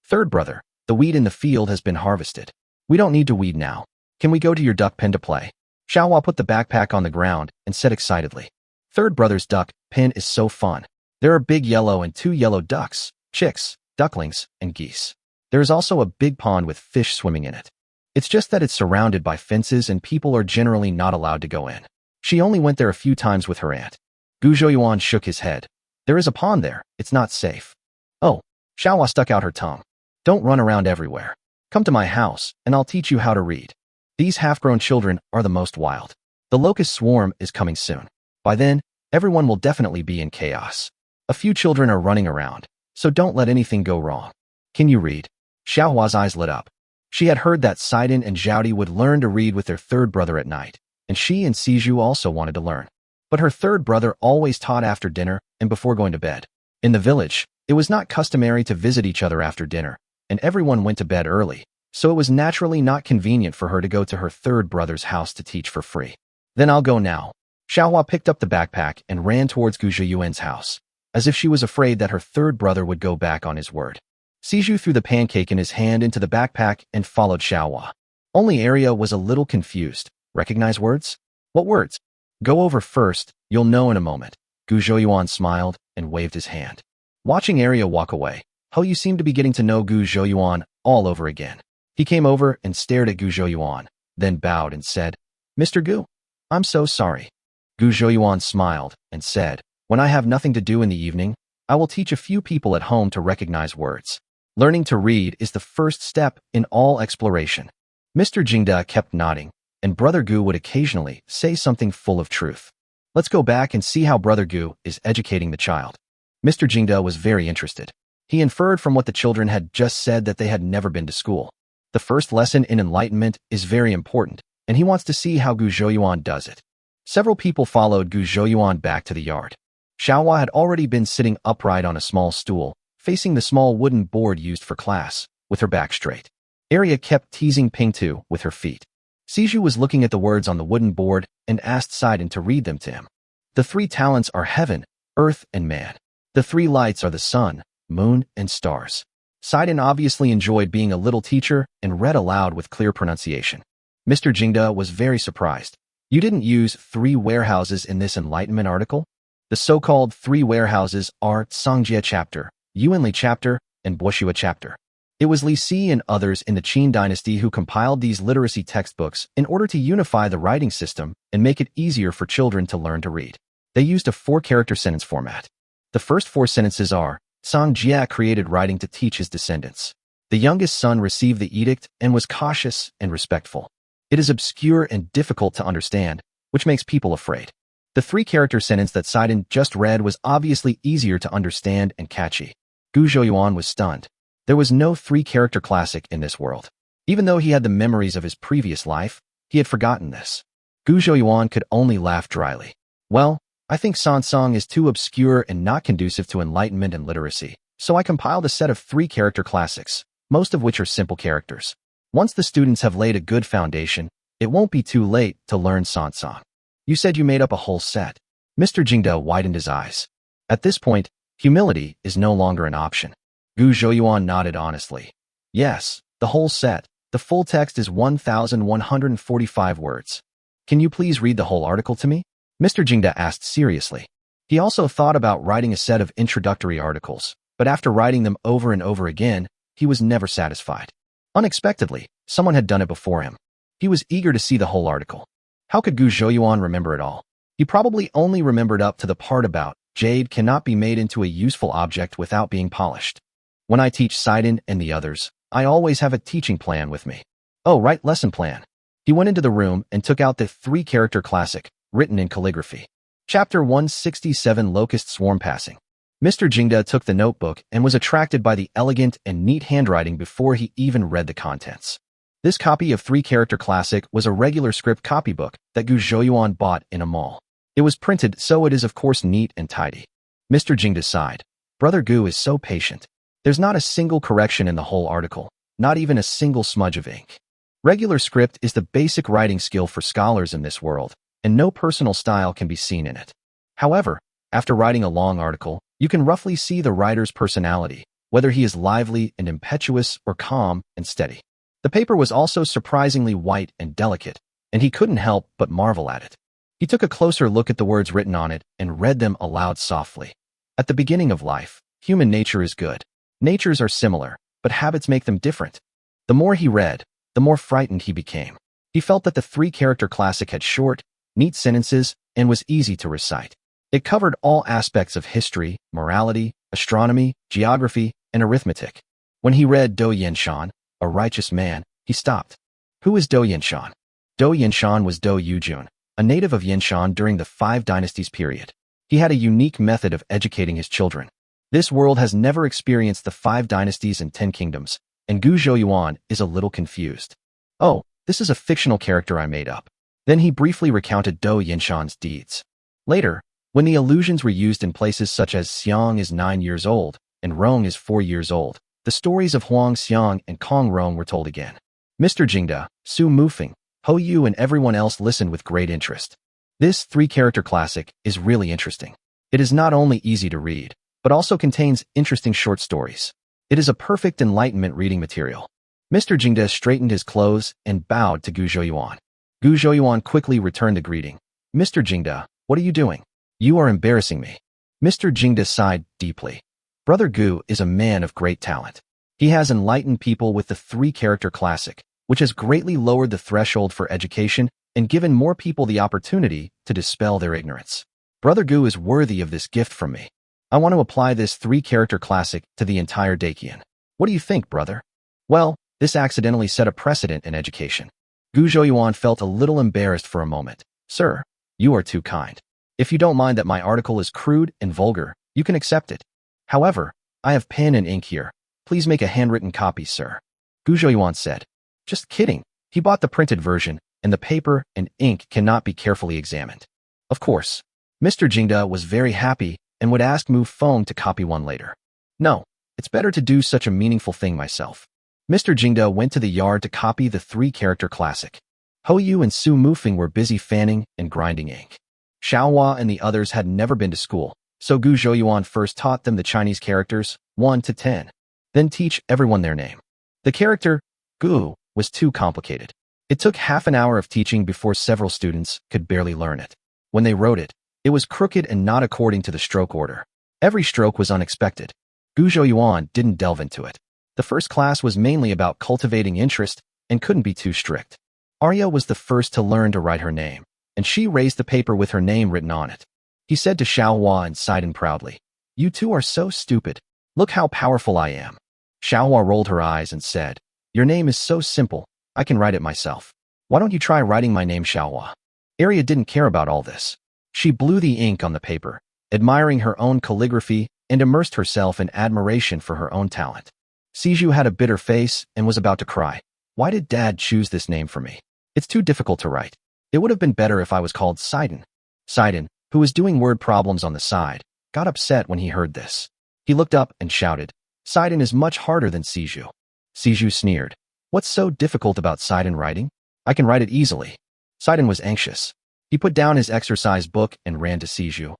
Third brother, the wheat in the field has been harvested. We don't need to weed now. Can we go to your duck pen to play? Xiaohua put the backpack on the ground and said excitedly. Third brother's duck pen is so fun. There are big yellow and 2 yellow ducks, chicks, ducklings, and geese. There is also a big pond with fish swimming in it. It's just that it's surrounded by fences and people are generally not allowed to go in. She only went there a few times with her aunt. Gu Zhouyuan shook his head. There is a pond there. It's not safe. Oh, Xiaohua stuck out her tongue. Don't run around everywhere. Come to my house, and I'll teach you how to read. These half-grown children are the most wild. The locust swarm is coming soon. By then, everyone will definitely be in chaos. A few children are running around, so don't let anything go wrong. Can you read? Xiaohua's eyes lit up. She had heard that Sidon and Zhaodi would learn to read with their third brother at night, and she and Siju also wanted to learn. But her third brother always taught after dinner and before going to bed. In the village, it was not customary to visit each other after dinner, and everyone went to bed early, so it was naturally not convenient for her to go to her third brother's house to teach for free. Then I'll go now. Xiaohua picked up the backpack and ran towards Gu Zhiyuan's house, as if she was afraid that her third brother would go back on his word. Siju threw the pancake in his hand into the backpack and followed Xiaohua. Only Arya was a little confused. Recognize words? What words? Go over first, you'll know in a moment. Gu Zhiyuan smiled and waved his hand. Watching Arya walk away, you seemed to be getting to know Gu Zhiyuan all over again. He came over and stared at Gu Zhiyuan, then bowed and said, Mr. Gu, I'm so sorry. Gu Zhiyuan smiled and said, when I have nothing to do in the evening, I will teach a few people at home to recognize words. Learning to read is the first step in all exploration. Mr. Jingda kept nodding, and Brother Gu would occasionally say something full of truth. Let's go back and see how Brother Gu is educating the child. Mr. Jingda was very interested. He inferred from what the children had just said that they had never been to school. The first lesson in enlightenment is very important, and he wants to see how Gu Zhiyuan does it. Several people followed Gu Zhiyuan back to the yard. Xiaohua had already been sitting upright on a small stool, facing the small wooden board used for class, with her back straight. Arya kept teasing Pingtu with her feet. Siju was looking at the words on the wooden board and asked Sidon to read them to him. The three talents are heaven, earth, and man. The three lights are the sun, moon, and stars. Sidon obviously enjoyed being a little teacher and read aloud with clear pronunciation. Mr. Jingda was very surprised. You didn't use 3 warehouses in this enlightenment article? The so-called 3 warehouses are Songjie chapter, Yuanli chapter, and Boshua chapter. It was Li Si and others in the Qin dynasty who compiled these literacy textbooks in order to unify the writing system and make it easier for children to learn to read. They used a 4-character sentence format. The first 4 sentences are, Song Jia created writing to teach his descendants. The youngest son received the edict and was cautious and respectful. It is obscure and difficult to understand, which makes people afraid. The 3-character sentence that Sidon just read was obviously easier to understand and catchy. Gu Zhiyuan was stunned. There was no 3-character classic in this world. Even though he had the memories of his previous life, he had forgotten this. Gu Zhiyuan could only laugh dryly. Well, I think Sansong is too obscure and not conducive to enlightenment and literacy, so I compiled a set of 3-character classics, most of which are simple characters. Once the students have laid a good foundation, it won't be too late to learn Sansong. You said you made up a whole set. Mr. Jingda widened his eyes. At this point, humility is no longer an option. Gu Zhiyuan nodded honestly. Yes, the whole set. The full text is 1,145 words. Can you please read the whole article to me? Mr. Jingda asked seriously. He also thought about writing a set of introductory articles, but after writing them over and over again, he was never satisfied. Unexpectedly, someone had done it before him. He was eager to see the whole article. How could Gu Zhiyuan remember it all? He probably only remembered up to the part about jade cannot be made into a useful object without being polished. When I teach Sidon and the others, I always have a teaching plan with me. Oh, right, lesson plan. He went into the room and took out the 3-character classic, written in calligraphy. Chapter 167 Locust Swarm Passing. Mr. Jingda took the notebook and was attracted by the elegant and neat handwriting before he even read the contents. This copy of 3-character classic was a regular script copybook that Gu Zhiyuan bought in a mall. It was printed, so it is of course neat and tidy. Mr. Jingda sighed. Brother Gu is so patient. There's not a single correction in the whole article, not even a single smudge of ink. Regular script is the basic writing skill for scholars in this world, and no personal style can be seen in it. However, after writing a long article, you can roughly see the writer's personality, whether he is lively and impetuous or calm and steady. The paper was also surprisingly white and delicate, and he couldn't help but marvel at it. He took a closer look at the words written on it and read them aloud softly. At the beginning of life, human nature is good. Natures are similar, but habits make them different. The more he read, the more frightened he became. He felt that the 3-character classic had short, neat sentences and was easy to recite. It covered all aspects of history, morality, astronomy, geography, and arithmetic. When he read Do Yenshan, a righteous man, he stopped. Who is Do Yenshan? Do Yenshan was Do Yujun, a native of Yenshan during the Five Dynasties period. He had a unique method of educating his children. This world has never experienced the 5 dynasties and 10 kingdoms, and Gu Zhouyuan is a little confused. Oh, this is a fictional character I made up. Then he briefly recounted Do Yenshan's deeds. Later, when the illusions were used in places such as Xiang is 9 years old and Rong is 4 years old, the stories of Huang Xiang and Kong Rong were told again. Mr. Jingda, Su Mufeng, Ho Yu and everyone else listened with great interest. This 3-character classic is really interesting. It is not only easy to read, but also contains interesting short stories. It is a perfect enlightenment reading material. Mr. Jingda straightened his clothes and bowed to Gu Zhouyuan. Gu Zhouyuan quickly returned the greeting. Mr. Jingda, what are you doing? You are embarrassing me. Mr. Jingda sighed deeply. Brother Gu is a man of great talent. He has enlightened people with the 3-character classic, which has greatly lowered the threshold for education and given more people the opportunity to dispel their ignorance. Brother Gu is worthy of this gift from me. I want to apply this 3-character classic to the entire Dakian. What do you think, brother? Well, this accidentally set a precedent in education. Gu Zhouyuan felt a little embarrassed for a moment. Sir, you are too kind. If you don't mind that my article is crude and vulgar, you can accept it. However, I have pen and ink here. Please make a handwritten copy, sir. Gu Zhouyuan said. Just kidding. He bought the printed version, and the paper and ink cannot be carefully examined. Of course. Mr. Jingda was very happy and would ask Mu Feng to copy one later. No, it's better to do such a meaningful thing myself. Mr. Jingda went to the yard to copy the 3-character classic. Ho Yu and Su Mufeng were busy fanning and grinding ink. Xiaohua and the others had never been to school, so Gu Zhouyuan first taught them the Chinese characters 1 to 10, then teach everyone their name. The character Gu was too complicated. It took half an hour of teaching before several students could barely learn it. When they wrote it, it was crooked and not according to the stroke order. Every stroke was unexpected. Gu Zhouyuan didn't delve into it. The first class was mainly about cultivating interest and couldn't be too strict. Arya was the first to learn to write her name, and she raised the paper with her name written on it. He said to Xiaohua and Sidon proudly, You two are so stupid. Look how powerful I am. Xiaohua rolled her eyes and said, Your name is so simple, I can write it myself. Why don't you try writing my name, Xiaohua? Arya didn't care about all this. She blew the ink on the paper, admiring her own calligraphy and immersed herself in admiration for her own talent. Siju had a bitter face and was about to cry. Why did Dad choose this name for me? It's too difficult to write. It would have been better if I was called Sidon. Sidon, who was doing word problems on the side, got upset when he heard this. He looked up and shouted, Sidon is much harder than Siju. Siju sneered. What's so difficult about Sidon writing? I can write it easily. Sidon was anxious. He put down his exercise book and ran to Siju.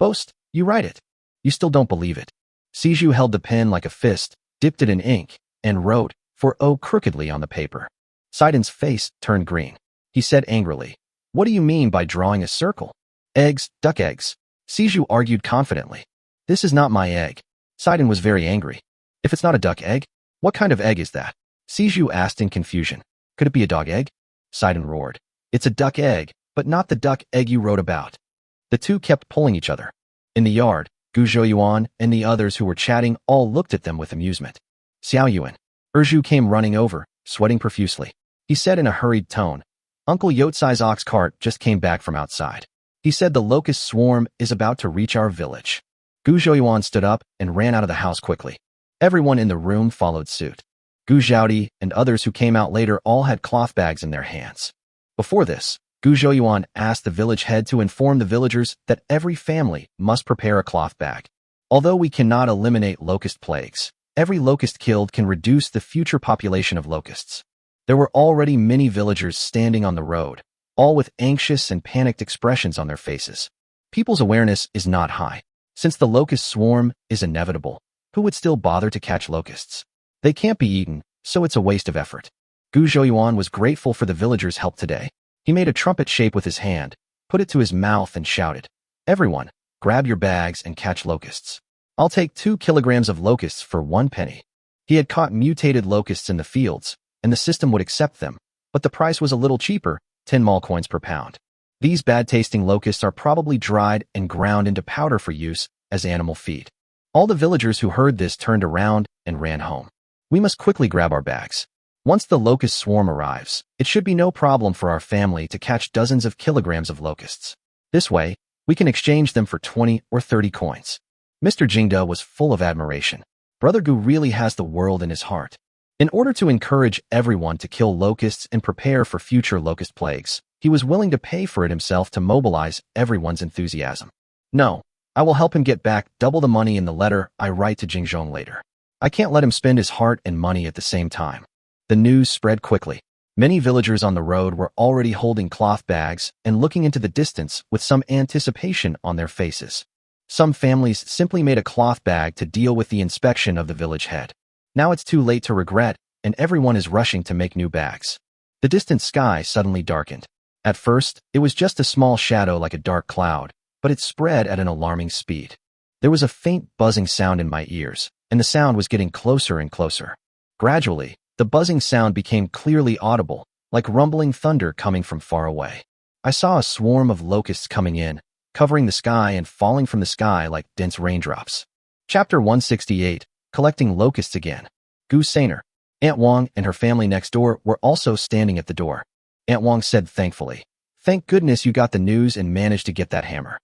Boast, you write it. You still don't believe it. Siju held the pen like a fist, dipped it in ink, and wrote, for O crookedly on the paper. Sidon's face turned green. He said angrily, What do you mean by drawing a circle? Eggs, duck eggs. Siju argued confidently. This is not my egg. Sidon was very angry. If it's not a duck egg, what kind of egg is that? Siju asked in confusion. Could it be a dog egg? Sidon roared. It's a duck egg, but not the duck egg you wrote about. The two kept pulling each other. In the yard, Gu Zhouyuan and the others who were chatting all looked at them with amusement. Xiao Yuan. Erju came running over, sweating profusely. He said in a hurried tone, Uncle Yotsai's ox cart just came back from outside. He said the locust swarm is about to reach our village. Gu Zhouyuan stood up and ran out of the house quickly. Everyone in the room followed suit. Gu Zhaodi and others who came out later all had cloth bags in their hands. Before this, Gu Zhouyuan asked the village head to inform the villagers that every family must prepare a cloth bag. Although we cannot eliminate locust plagues, every locust killed can reduce the future population of locusts. There were already many villagers standing on the road, all with anxious and panicked expressions on their faces. People's awareness is not high. Since the locust swarm is inevitable, who would still bother to catch locusts? They can't be eaten, so it's a waste of effort. Gu Zhouyuan was grateful for the villagers' help today. He made a trumpet shape with his hand, put it to his mouth and shouted, Everyone, grab your bags and catch locusts. I'll take 2 kilograms of locusts for 1 penny. He had caught mutated locusts in the fields, and the system would accept them, but the price was a little cheaper, 10 mall coins per pound. These bad-tasting locusts are probably dried and ground into powder for use as animal feed. All the villagers who heard this turned around and ran home. We must quickly grab our bags. Once the locust swarm arrives, it should be no problem for our family to catch dozens of kilograms of locusts. This way, we can exchange them for 20 or 30 coins. Mr. Jingda was full of admiration. Brother Gu really has the world in his heart. In order to encourage everyone to kill locusts and prepare for future locust plagues, he was willing to pay for it himself to mobilize everyone's enthusiasm. No, I will help him get back double the money in the letter I write to Jingzhong later. I can't let him spend his heart and money at the same time. The news spread quickly. Many villagers on the road were already holding cloth bags and looking into the distance with some anticipation on their faces. Some families simply made a cloth bag to deal with the inspection of the village head. Now it's too late to regret, and everyone is rushing to make new bags. The distant sky suddenly darkened. At first, it was just a small shadow like a dark cloud, but it spread at an alarming speed. There was a faint buzzing sound in my ears, and the sound was getting closer and closer. Gradually, the buzzing sound became clearly audible, like rumbling thunder coming from far away. I saw a swarm of locusts coming in, covering the sky and falling from the sky like dense raindrops. Chapter 168, Collecting Locusts Again. Gu Sainer, Aunt Wang and her family next door were also standing at the door. Aunt Wang said thankfully, "Thank goodness you got the news and managed to get that hammer."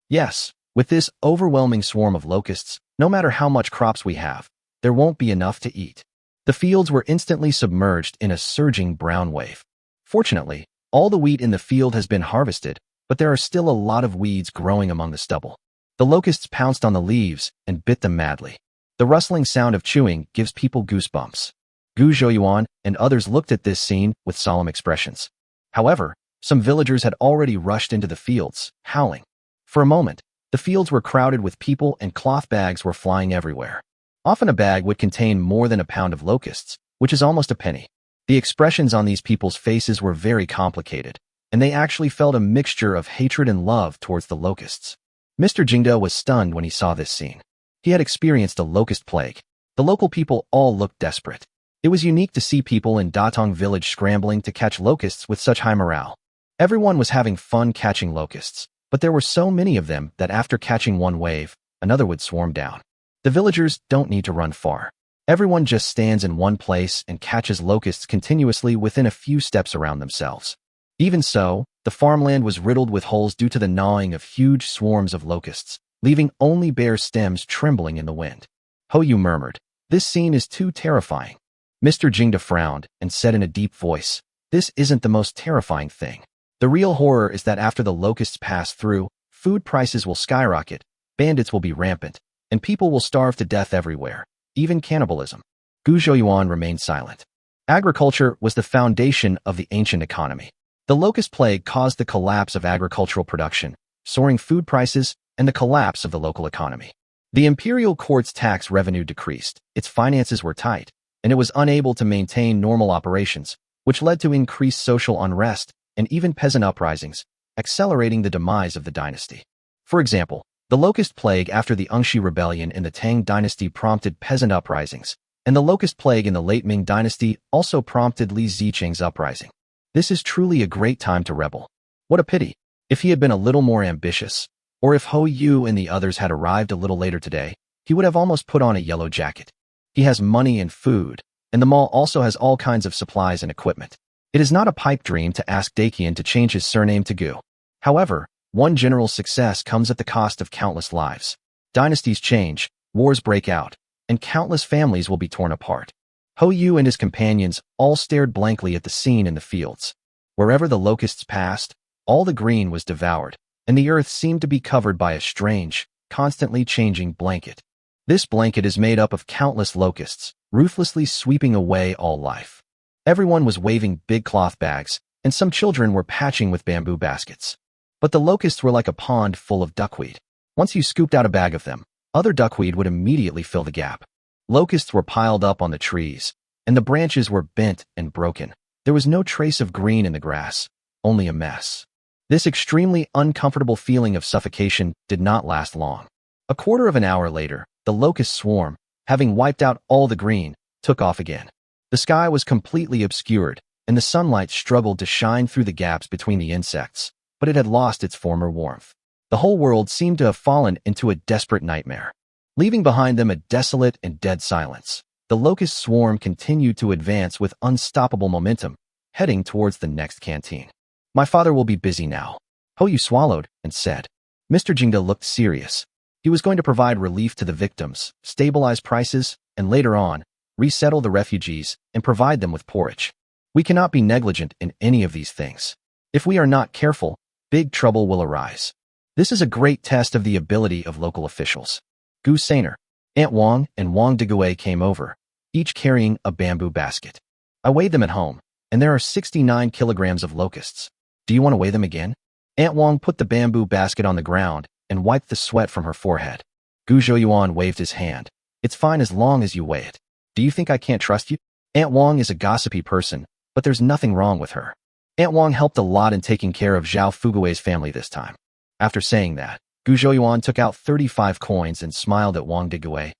Yes, with this overwhelming swarm of locusts, no matter how much crops we have, there won't be enough to eat. The fields were instantly submerged in a surging brown wave. Fortunately, all the wheat in the field has been harvested, but there are still a lot of weeds growing among the stubble. The locusts pounced on the leaves and bit them madly. The rustling sound of chewing gives people goosebumps. Gu Zhouyuan and others looked at this scene with solemn expressions. However, some villagers had already rushed into the fields, howling. For a moment, the fields were crowded with people and cloth bags were flying everywhere. Often a bag would contain more than a pound of locusts, which is almost a penny. The expressions on these people's faces were very complicated, and they actually felt a mixture of hatred and love towards the locusts. Mr. Jingda was stunned when he saw this scene. He had experienced a locust plague. The local people all looked desperate. It was unique to see people in Datong village scrambling to catch locusts with such high morale. Everyone was having fun catching locusts, but there were so many of them that after catching one wave, another would swarm down. The villagers don't need to run far. Everyone just stands in one place and catches locusts continuously within a few steps around themselves. Even so, the farmland was riddled with holes due to the gnawing of huge swarms of locusts, leaving only bare stems trembling in the wind. Ho Yu murmured, "This scene is too terrifying." Mr. Jingda frowned and said in a deep voice, "This isn't the most terrifying thing. The real horror is that after the locusts pass through, food prices will skyrocket, bandits will be rampant, and people will starve to death everywhere, even cannibalism." Gu Zhouyuan remained silent. Agriculture was the foundation of the ancient economy. The locust plague caused the collapse of agricultural production, soaring food prices, and the collapse of the local economy. The imperial court's tax revenue decreased, its finances were tight, and it was unable to maintain normal operations, which led to increased social unrest and even peasant uprisings, accelerating the demise of the dynasty. For example, the locust plague after the Ungshi rebellion in the Tang dynasty prompted peasant uprisings, and the locust plague in the late Ming dynasty also prompted Li Zicheng's uprising. This is truly a great time to rebel. What a pity. If he had been a little more ambitious, or if Ho Yu and the others had arrived a little later today, he would have almost put on a yellow jacket. He has money and food, and the mall also has all kinds of supplies and equipment. It is not a pipe dream to ask Dakian to change his surname to Gu. However, one general success comes at the cost of countless lives. Dynasties change, wars break out, and countless families will be torn apart. Ho Yu and his companions all stared blankly at the scene in the fields. Wherever the locusts passed, all the green was devoured, and the earth seemed to be covered by a strange, constantly changing blanket. This blanket is made up of countless locusts, ruthlessly sweeping away all life. Everyone was waving big cloth bags, and some children were patching with bamboo baskets. But the locusts were like a pond full of duckweed. Once you scooped out a bag of them, other duckweed would immediately fill the gap. Locusts were piled up on the trees, and the branches were bent and broken. There was no trace of green in the grass, only a mess. This extremely uncomfortable feeling of suffocation did not last long. A quarter of an hour later, the locust swarm, having wiped out all the green, took off again. The sky was completely obscured, and the sunlight struggled to shine through the gaps between the insects, but it had lost its former warmth. The whole world seemed to have fallen into a desperate nightmare, leaving behind them a desolate and dead silence. The locust swarm continued to advance with unstoppable momentum, heading towards the next canteen. My father will be busy now. Yu swallowed and said. Mr. Jingda looked serious. He was going to provide relief to the victims, stabilize prices, and later on, resettle the refugees and provide them with porridge. We cannot be negligent in any of these things. If we are not careful, big trouble will arise. This is a great test of the ability of local officials. Gu Sainer, Aunt Wang, and Wang Deguay came over, each carrying a bamboo basket. I weighed them at home, and there are 69 kilograms of locusts. Do you want to weigh them again? Aunt Wang put the bamboo basket on the ground and wiped the sweat from her forehead. Gu Zhouyuan waved his hand. It's fine as long as you weigh it. Do you think I can't trust you? Aunt Wang is a gossipy person, but there's nothing wrong with her. Aunt Wang helped a lot in taking care of Zhao Fugui's family this time. After saying that, Gu Zhouyuan took out 35 coins and smiled at Wang Deguay.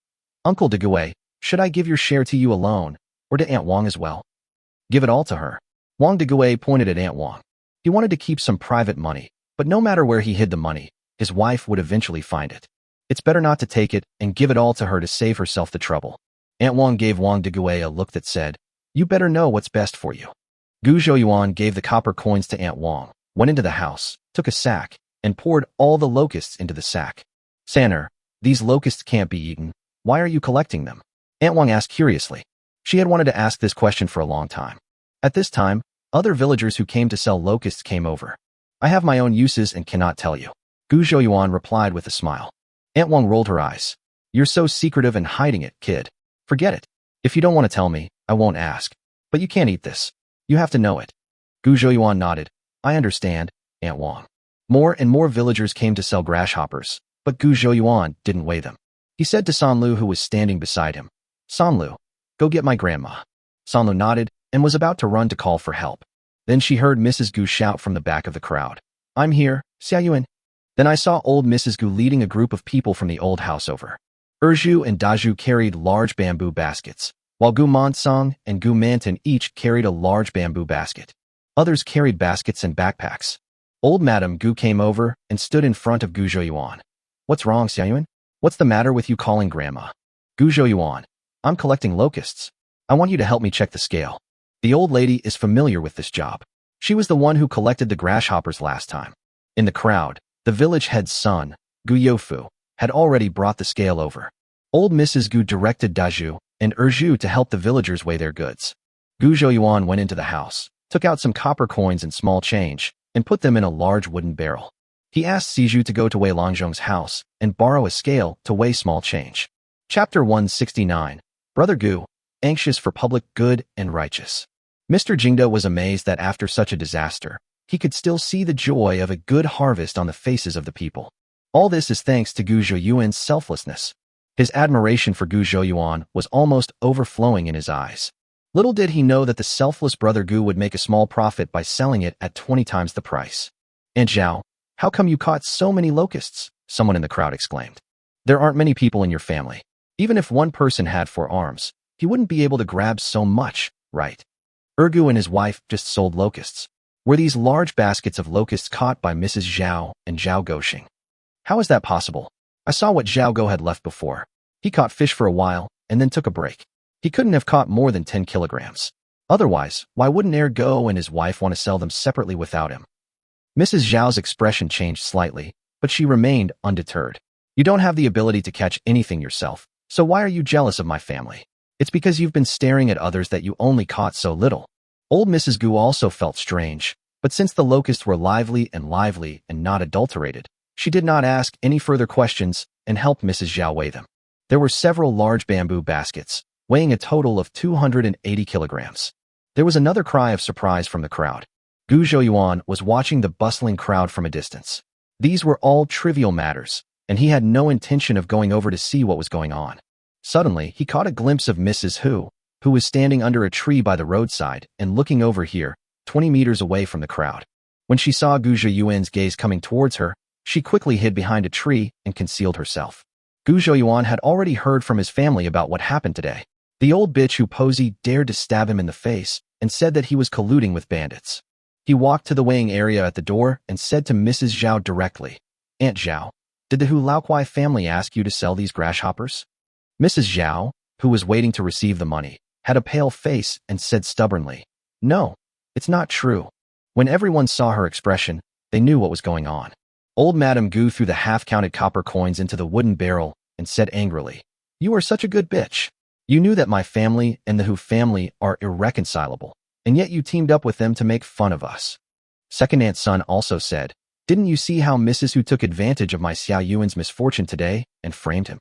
Uncle Deguay, should I give your share to you alone, or to Aunt Wang as well? Give it all to her. Wang Deguay pointed at Aunt Wang. He wanted to keep some private money, but no matter where he hid the money, his wife would eventually find it. It's better not to take it and give it all to her to save herself the trouble. Aunt Wang gave Wang Deguay a look that said, you better know what's best for you. Gu Zhouyuan gave the copper coins to Aunt Wang, went into the house, took a sack, and poured all the locusts into the sack. Saner, these locusts can't be eaten. Why are you collecting them? Aunt Wang asked curiously. She had wanted to ask this question for a long time. At this time, other villagers who came to sell locusts came over. I have my own uses and cannot tell you. Gu Zhouyuan replied with a smile. Aunt Wang rolled her eyes. You're so secretive and hiding it, kid. Forget it. If you don't want to tell me, I won't ask. But you can't eat this. You have to know it. Gu Zhouyuan nodded. I understand, Aunt Wang. More and more villagers came to sell grasshoppers, but Gu Zhouyuan didn't weigh them. He said to Sanlu, who was standing beside him, Sanlu, go get my grandma. Sanlu nodded and was about to run to call for help. Then she heard Mrs. Gu shout from the back of the crowd. I'm here, Xiaoyuan. Then I saw old Mrs. Gu leading a group of people from the old house over. Erju and Daju carried large bamboo baskets, while Gu Mansong and Gu Manton each carried a large bamboo basket. Others carried baskets and backpacks. Old Madame Gu came over and stood in front of Gu Zhouyuan. What's wrong, Xiaoyuan? What's the matter with you calling Grandma? Gu Zhouyuan, I'm collecting locusts. I want you to help me check the scale. The old lady is familiar with this job. She was the one who collected the grasshoppers last time. In the crowd, the village head's son, Gu Youfu, had already brought the scale over. Old Mrs. Gu directed Daju and Erju to help the villagers weigh their goods. Gu Zhouyuan went into the house, took out some copper coins and small change, and put them in a large wooden barrel. He asked Siju to go to Wei Longzhong's house and borrow a scale to weigh small change. Chapter 169. Brother Gu, anxious for public good and righteous. Mr. Jingda was amazed that after such a disaster, he could still see the joy of a good harvest on the faces of the people. All this is thanks to Gu Zhouyuan's selflessness. His admiration for Gu Zhouyuan was almost overflowing in his eyes. Little did he know that the selfless brother Gu would make a small profit by selling it at 20 times the price. Aunt Zhao, how come you caught so many locusts? Someone in the crowd exclaimed. There aren't many people in your family. Even if one person had 4 arms, he wouldn't be able to grab so much, right? Ergu and his wife just sold locusts. Were these large baskets of locusts caught by Mrs. Zhao and Zhao Goxing? How is that possible? I saw what Zhao Go had left before. He caught fish for a while and then took a break. He couldn't have caught more than 10 kilograms. Otherwise, why wouldn't Ergo and his wife want to sell them separately without him? Mrs. Zhao's expression changed slightly, but she remained undeterred. You don't have the ability to catch anything yourself, so why are you jealous of my family? It's because you've been staring at others that you only caught so little. Old Mrs. Gu also felt strange, but since the locusts were lively and not adulterated, she did not ask any further questions and helped Mrs. Zhao weigh them. There were several large bamboo baskets, weighing a total of 280 kilograms. There was another cry of surprise from the crowd. Gu Zhouyuan was watching the bustling crowd from a distance. These were all trivial matters, and he had no intention of going over to see what was going on. Suddenly, he caught a glimpse of Mrs. Hu was standing under a tree by the roadside and looking over here, 20 meters away from the crowd. When she saw Gu Zhouyuan's gaze coming towards her, she quickly hid behind a tree and concealed herself. Gu Zhouyuan had already heard from his family about what happened today. The old bitch Hu Posey dared to stab him in the face and said that he was colluding with bandits. He walked to the weighing area at the door and said to Mrs. Zhao directly, "Aunt Zhao, did the Hu Laoquai family ask you to sell these grasshoppers?" Mrs. Zhao, who was waiting to receive the money, had a pale face and said stubbornly, "No, it's not true." When everyone saw her expression, they knew what was going on. Old Madame Gu threw the half-counted copper coins into the wooden barrel and said angrily, "You are such a good bitch. You knew that my family and the Hu family are irreconcilable, and yet you teamed up with them to make fun of us." Second Aunt Sun also said, "Didn't you see how Mrs. Hu took advantage of my Xiao Yuan's misfortune today and framed him?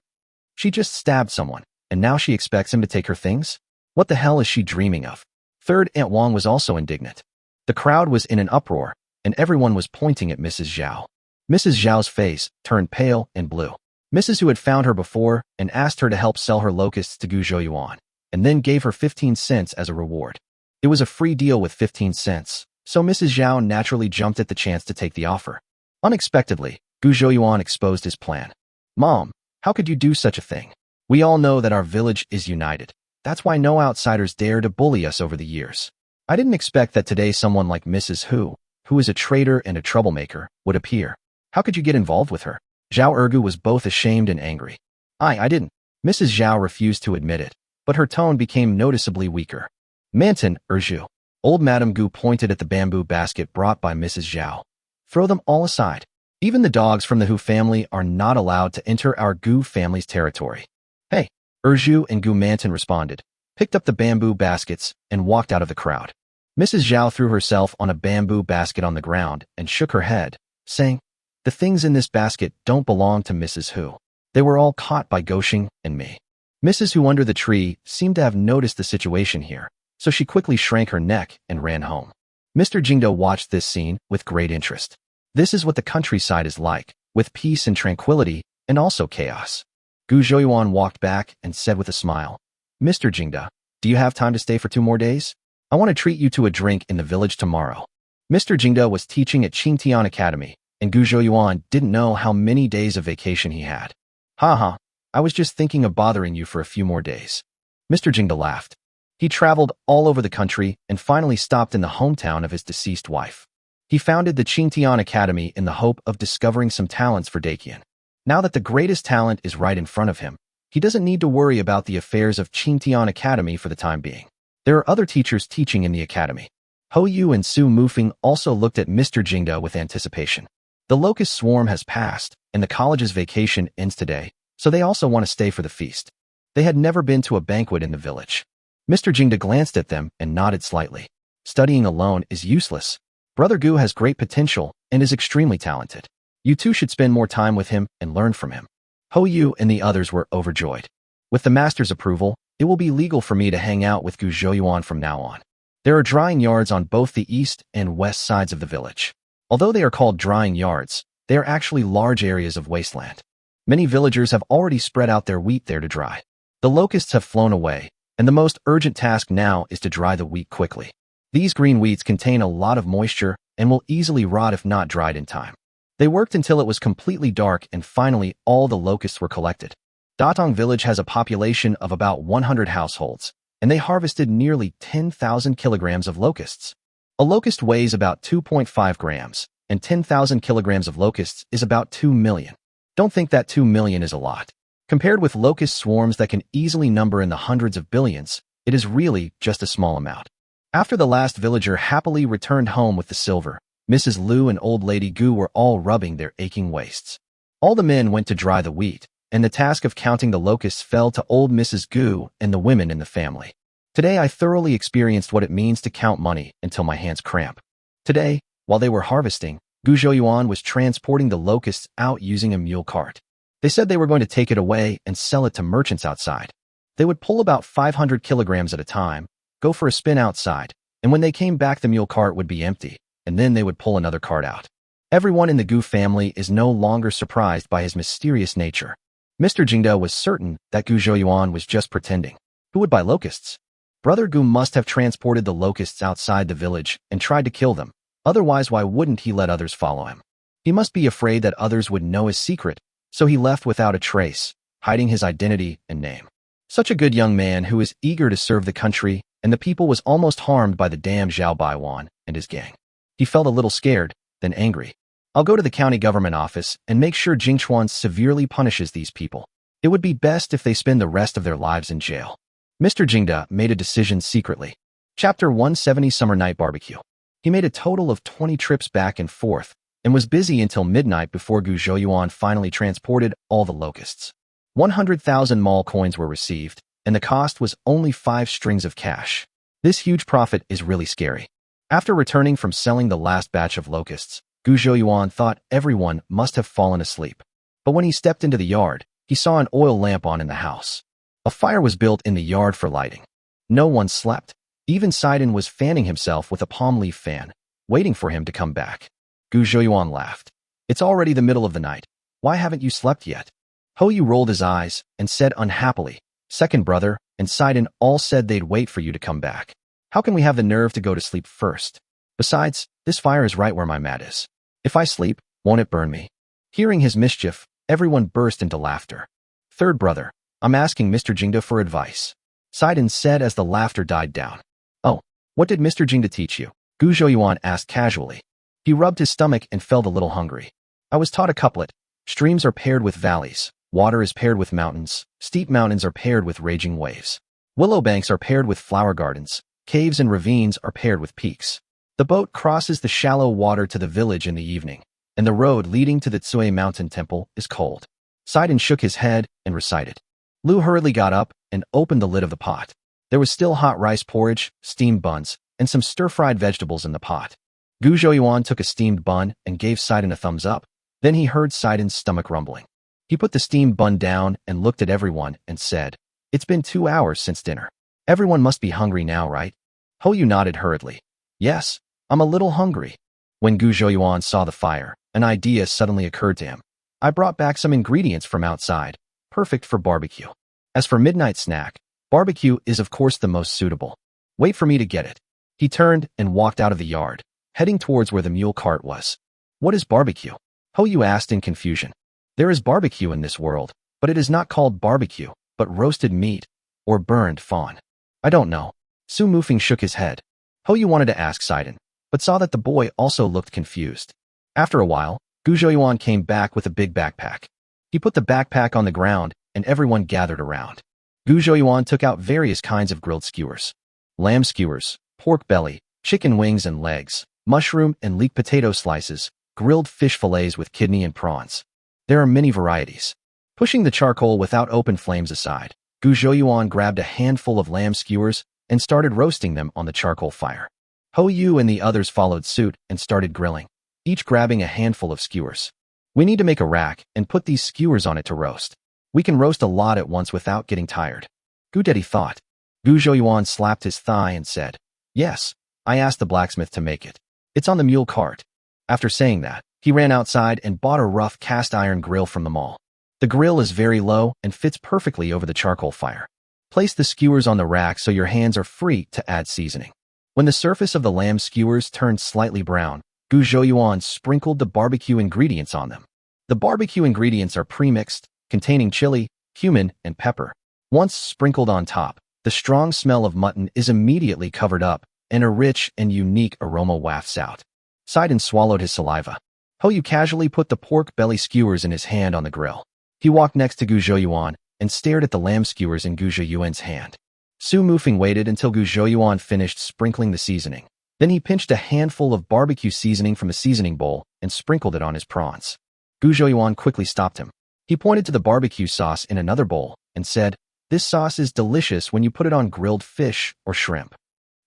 She just stabbed someone, and now she expects him to take her things? What the hell is she dreaming of?" Third Aunt Wang was also indignant. The crowd was in an uproar, and everyone was pointing at Mrs. Zhao. Mrs. Zhao's face turned pale and blue. Mrs. Hu had found her before and asked her to help sell her locusts to Gu Zhouyuan, and then gave her 15 cents as a reward. It was a free deal with 15 cents, so Mrs. Zhao naturally jumped at the chance to take the offer. Unexpectedly, Gu Zhouyuan exposed his plan. "Mom, how could you do such a thing? We all know that our village is united. That's why no outsiders dare to bully us over the years. I didn't expect that today someone like Mrs. Hu, who is a traitor and a troublemaker, would appear. How could you get involved with her?" Zhao Ergu was both ashamed and angry. I didn't." Mrs. Zhao refused to admit it, but her tone became noticeably weaker. "Manton, Erju." Old Madame Gu pointed at the bamboo basket brought by Mrs. Zhao. "Throw them all aside. Even the dogs from the Hu family are not allowed to enter our Gu family's territory." "Hey," Erju and Gu Manton responded, picked up the bamboo baskets, and walked out of the crowd. Mrs. Zhao threw herself on a bamboo basket on the ground and shook her head, saying, "The things in this basket don't belong to Mrs. Hu. They were all caught by Goshing and me." Mrs. Hu under the tree seemed to have noticed the situation here, so she quickly shrank her neck and ran home. Mr. Jingdo watched this scene with great interest. This is what the countryside is like, with peace and tranquility, and also chaos. Gu Zhouyuan walked back and said with a smile, "Mr. Jingda, do you have time to stay for 2 more days? I want to treat you to a drink in the village tomorrow." Mr. Jingda was teaching at Qingtian Academy, and Gu Zhouyuan didn't know how many days of vacation he had. "Haha, I was just thinking of bothering you for a few more days." Mr. Jingda laughed. He traveled all over the country and finally stopped in the hometown of his deceased wife. He founded the Qingtian Academy in the hope of discovering some talents for Daqian. Now that the greatest talent is right in front of him, he doesn't need to worry about the affairs of Qingtian Academy for the time being. There are other teachers teaching in the academy. Ho Yu and Su Mufeng also looked at Mr. Jingda with anticipation. The locust swarm has passed, and the college's vacation ends today, so they also want to stay for the feast. They had never been to a banquet in the village. Mr. Jingda glanced at them and nodded slightly. Studying alone is useless. Brother Gu has great potential and is extremely talented. You two should spend more time with him and learn from him. Ho Yu and the others were overjoyed. With the master's approval, it will be legal for me to hang out with Gu Zhouyuan from now on. There are drying yards on both the east and west sides of the village. Although they are called drying yards, they are actually large areas of wasteland. Many villagers have already spread out their wheat there to dry. The locusts have flown away, and the most urgent task now is to dry the wheat quickly. These green wheats contain a lot of moisture and will easily rot if not dried in time. They worked until it was completely dark, and finally all the locusts were collected. Datong village has a population of about 100 households, and they harvested nearly 10,000 kilograms of locusts. A locust weighs about 2.5 grams, and 10,000 kilograms of locusts is about 2 million. Don't think that 2 million is a lot. Compared with locust swarms that can easily number in the hundreds of billions, it is really just a small amount. After the last villager happily returned home with the silver, Mrs. Liu and Old Lady Gu were all rubbing their aching waists. All the men went to dry the wheat, and the task of counting the locusts fell to old Mrs. Gu and the women in the family. Today I thoroughly experienced what it means to count money until my hands cramp. Today, while they were harvesting, Gu Zhouyuan was transporting the locusts out using a mule cart. They said they were going to take it away and sell it to merchants outside. They would pull about 500 kilograms at a time, go for a spin outside, and when they came back the mule cart would be empty, and then they would pull another cart out. Everyone in the Gu family is no longer surprised by his mysterious nature. Mr. Jingda was certain that Gu Zhouyuan was just pretending. Who would buy locusts? Brother Gu must have transported the locusts outside the village and tried to kill them. Otherwise, why wouldn't he let others follow him? He must be afraid that others would know his secret, so he left without a trace, hiding his identity and name. Such a good young man who is eager to serve the country and the people was almost harmed by the damned Zhao Baiwan and his gang. He felt a little scared, then angry. I'll go to the county government office and make sure Jingchuan severely punishes these people. It would be best if they spend the rest of their lives in jail. Mr. Jingda made a decision secretly. Chapter 170 Summer Night Barbecue. He made a total of 20 trips back and forth, and was busy until midnight before Gu Zhouyuan finally transported all the locusts. 100,000 mall coins were received, and the cost was only 5 strings of cash. This huge profit is really scary. After returning from selling the last batch of locusts, Gu Zhouyuan thought everyone must have fallen asleep. But when he stepped into the yard, he saw an oil lamp on in the house. A fire was built in the yard for lighting. No one slept. Even Sidon was fanning himself with a palm leaf fan, waiting for him to come back. Gu Zhouyuan laughed. It's already the middle of the night. Why haven't you slept yet? Hou rolled his eyes and said unhappily, Second brother and Sidon all said they'd wait for you to come back. How can we have the nerve to go to sleep first? Besides, this fire is right where my mat is. If I sleep, won't it burn me? Hearing his mischief, everyone burst into laughter. Third brother, I'm asking Mr. Jingda for advice. Sidon said as the laughter died down. Oh, what did Mr. Jingda teach you? Gu Zhouyuan asked casually. He rubbed his stomach and felt a little hungry. I was taught a couplet. Streams are paired with valleys. Water is paired with mountains. Steep mountains are paired with raging waves. Willow banks are paired with flower gardens. Caves and ravines are paired with peaks. The boat crosses the shallow water to the village in the evening, and the road leading to the Tsui Mountain Temple is cold. Sidon shook his head and recited. Lu hurriedly got up and opened the lid of the pot. There was still hot rice porridge, steamed buns, and some stir-fried vegetables in the pot. Gu Zhouyuan took a steamed bun and gave Sidon a thumbs up. Then he heard Sidon's stomach rumbling. He put the steamed bun down and looked at everyone and said, It's been 2 hours since dinner. Everyone must be hungry now, right? Hou nodded hurriedly. Yes, I'm a little hungry. When Gu Zhouyuan saw the fire, an idea suddenly occurred to him. I brought back some ingredients from outside, perfect for barbecue. As for midnight snack, barbecue is of course the most suitable. Wait for me to get it. He turned and walked out of the yard, heading towards where the mule cart was. What is barbecue? Hou asked in confusion. There is barbecue in this world, but it is not called barbecue, but roasted meat, or burned fawn. I don't know. Su Mufeng shook his head. Hou wanted to ask Sidon, but saw that the boy also looked confused. After a while, Gu Zhouyuan came back with a big backpack. He put the backpack on the ground, and everyone gathered around. Gu Zhouyuan took out various kinds of grilled skewers. Lamb skewers, pork belly, chicken wings and legs, mushroom and leek potato slices, grilled fish fillets with kidney and prawns. There are many varieties. Pushing the charcoal without open flames aside, Gu Zhouyuan grabbed a handful of lamb skewers and started roasting them on the charcoal fire. Hou and the others followed suit and started grilling, each grabbing a handful of skewers. We need to make a rack and put these skewers on it to roast. We can roast a lot at once without getting tired. Gu Dedi thought. Gu Zhouyuan slapped his thigh and said, Yes, I asked the blacksmith to make it. It's on the mule cart. After saying that, he ran outside and bought a rough cast iron grill from the mall. The grill is very low and fits perfectly over the charcoal fire. Place the skewers on the rack so your hands are free to add seasoning. When the surface of the lamb skewers turned slightly brown, Gu Zhouyuan sprinkled the barbecue ingredients on them. The barbecue ingredients are pre-mixed, containing chili, cumin, and pepper. Once sprinkled on top, the strong smell of mutton is immediately covered up, and a rich and unique aroma wafts out. Sidon swallowed his saliva. Hou casually put the pork belly skewers in his hand on the grill. He walked next to Gu Zhouyuan and stared at the lamb skewers in Gu Zhouyuan's hand. Su Mufeng waited until Gu Zhouyuan finished sprinkling the seasoning. Then he pinched a handful of barbecue seasoning from a seasoning bowl and sprinkled it on his prawns. Gu Zhouyuan quickly stopped him. He pointed to the barbecue sauce in another bowl and said, This sauce is delicious when you put it on grilled fish or shrimp.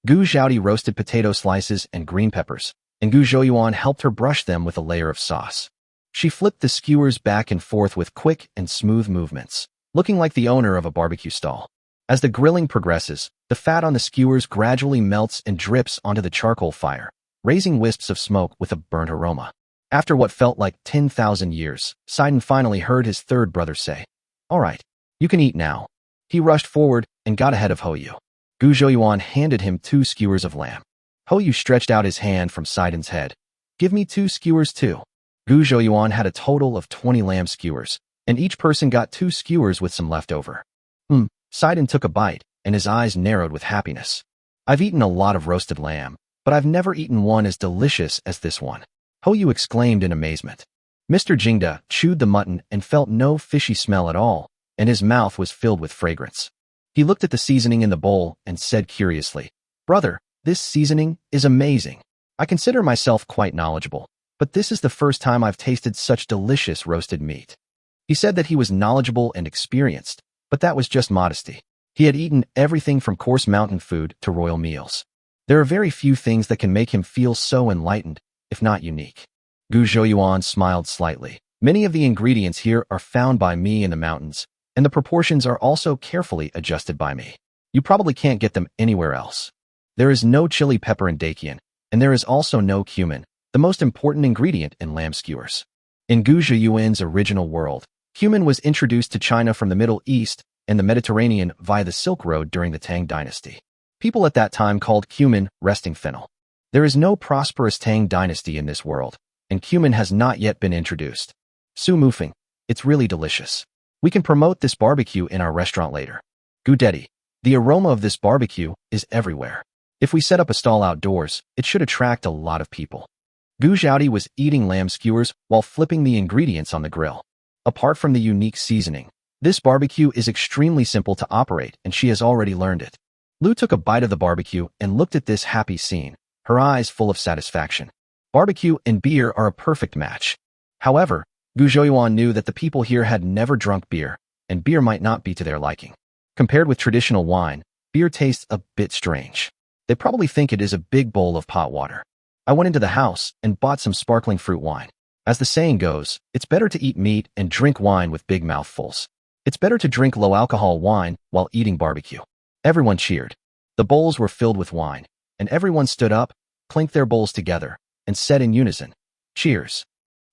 Gu Zhaodi roasted potato slices and green peppers, and Gu Zhouyuan helped her brush them with a layer of sauce. She flipped the skewers back and forth with quick and smooth movements, looking like the owner of a barbecue stall. As the grilling progresses, the fat on the skewers gradually melts and drips onto the charcoal fire, raising wisps of smoke with a burnt aroma. After what felt like 10,000 years, Sidon finally heard his third brother say, All right, you can eat now. He rushed forward and got ahead of Hou. Gu Zhouyuan handed him 2 skewers of lamb. Hou stretched out his hand from Sidon's head. Give me 2 skewers too. Gu Zhouyuan had a total of 20 lamb skewers, and each person got 2 skewers with some leftover. Sidon took a bite, and his eyes narrowed with happiness. I've eaten a lot of roasted lamb, but I've never eaten one as delicious as this one. Ho Yu exclaimed in amazement. Mr. Jingda chewed the mutton and felt no fishy smell at all, and his mouth was filled with fragrance. He looked at the seasoning in the bowl and said curiously, "Brother, this seasoning is amazing. I consider myself quite knowledgeable, but this is the first time I've tasted such delicious roasted meat." He said that he was knowledgeable and experienced, but that was just modesty. He had eaten everything from coarse mountain food to royal meals. There are very few things that can make him feel so enlightened, if not unique. Gu Zhouyuan smiled slightly. Many of the ingredients here are found by me in the mountains, and the proportions are also carefully adjusted by me. You probably can't get them anywhere else. There is no chili pepper in dakian, and there is also no cumin, the most important ingredient in lamb skewers. In Gu Zhouyuan's original world, cumin was introduced to China from the Middle East and the Mediterranean via the Silk Road during the Tang dynasty. People at that time called cumin resting fennel. There is no prosperous Tang dynasty in this world, and cumin has not yet been introduced. Su Mufeng, it's really delicious. We can promote this barbecue in our restaurant later. Gu Dedi, the aroma of this barbecue is everywhere. If we set up a stall outdoors, it should attract a lot of people. Gu Zhaodi was eating lamb skewers while flipping the ingredients on the grill. Apart from the unique seasoning, this barbecue is extremely simple to operate, and she has already learned it. Lu took a bite of the barbecue and looked at this happy scene, her eyes full of satisfaction. Barbecue and beer are a perfect match. However, Gu Zhouyuan knew that the people here had never drunk beer, and beer might not be to their liking. Compared with traditional wine, beer tastes a bit strange. They probably think it is a big bowl of pot water. I went into the house and bought some sparkling fruit wine. As the saying goes, it's better to eat meat and drink wine with big mouthfuls. It's better to drink low-alcohol wine while eating barbecue. Everyone cheered. The bowls were filled with wine, and everyone stood up, clinked their bowls together, and said in unison, "Cheers."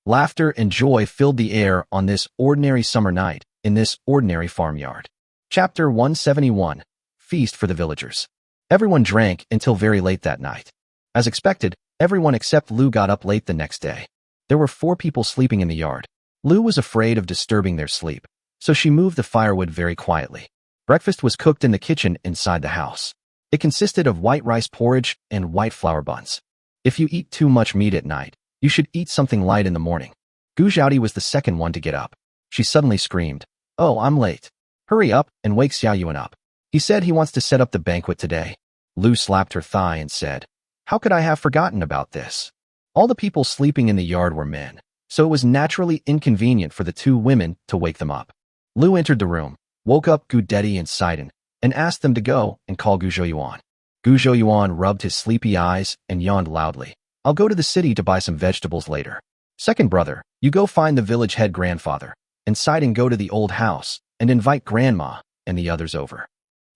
Laughter and joy filled the air on this ordinary summer night in this ordinary farmyard. Chapter 171, Feast for the Villagers. Everyone drank until very late that night. As expected, everyone except Lu got up late the next day. There were 4 people sleeping in the yard. Lu was afraid of disturbing their sleep, so she moved the firewood very quietly. Breakfast was cooked in the kitchen inside the house. It consisted of white rice porridge and white flour buns. If you eat too much meat at night, you should eat something light in the morning. Gu Zhaodi was the second one to get up. She suddenly screamed, "Oh, I'm late. Hurry up and wake Xiaoyuan up. He said he wants to set up the banquet today." Lu slapped her thigh and said, "How could I have forgotten about this?" All the people sleeping in the yard were men, so it was naturally inconvenient for the 2 women to wake them up. Lu entered the room, woke up Gu Dedi and Sidon, and asked them to go and call Gu Zhouyuan. Gu Zhouyuan rubbed his sleepy eyes and yawned loudly. "I'll go to the city to buy some vegetables later. Second brother, you go find the village head grandfather, and Sidon go to the old house and invite grandma and the others over."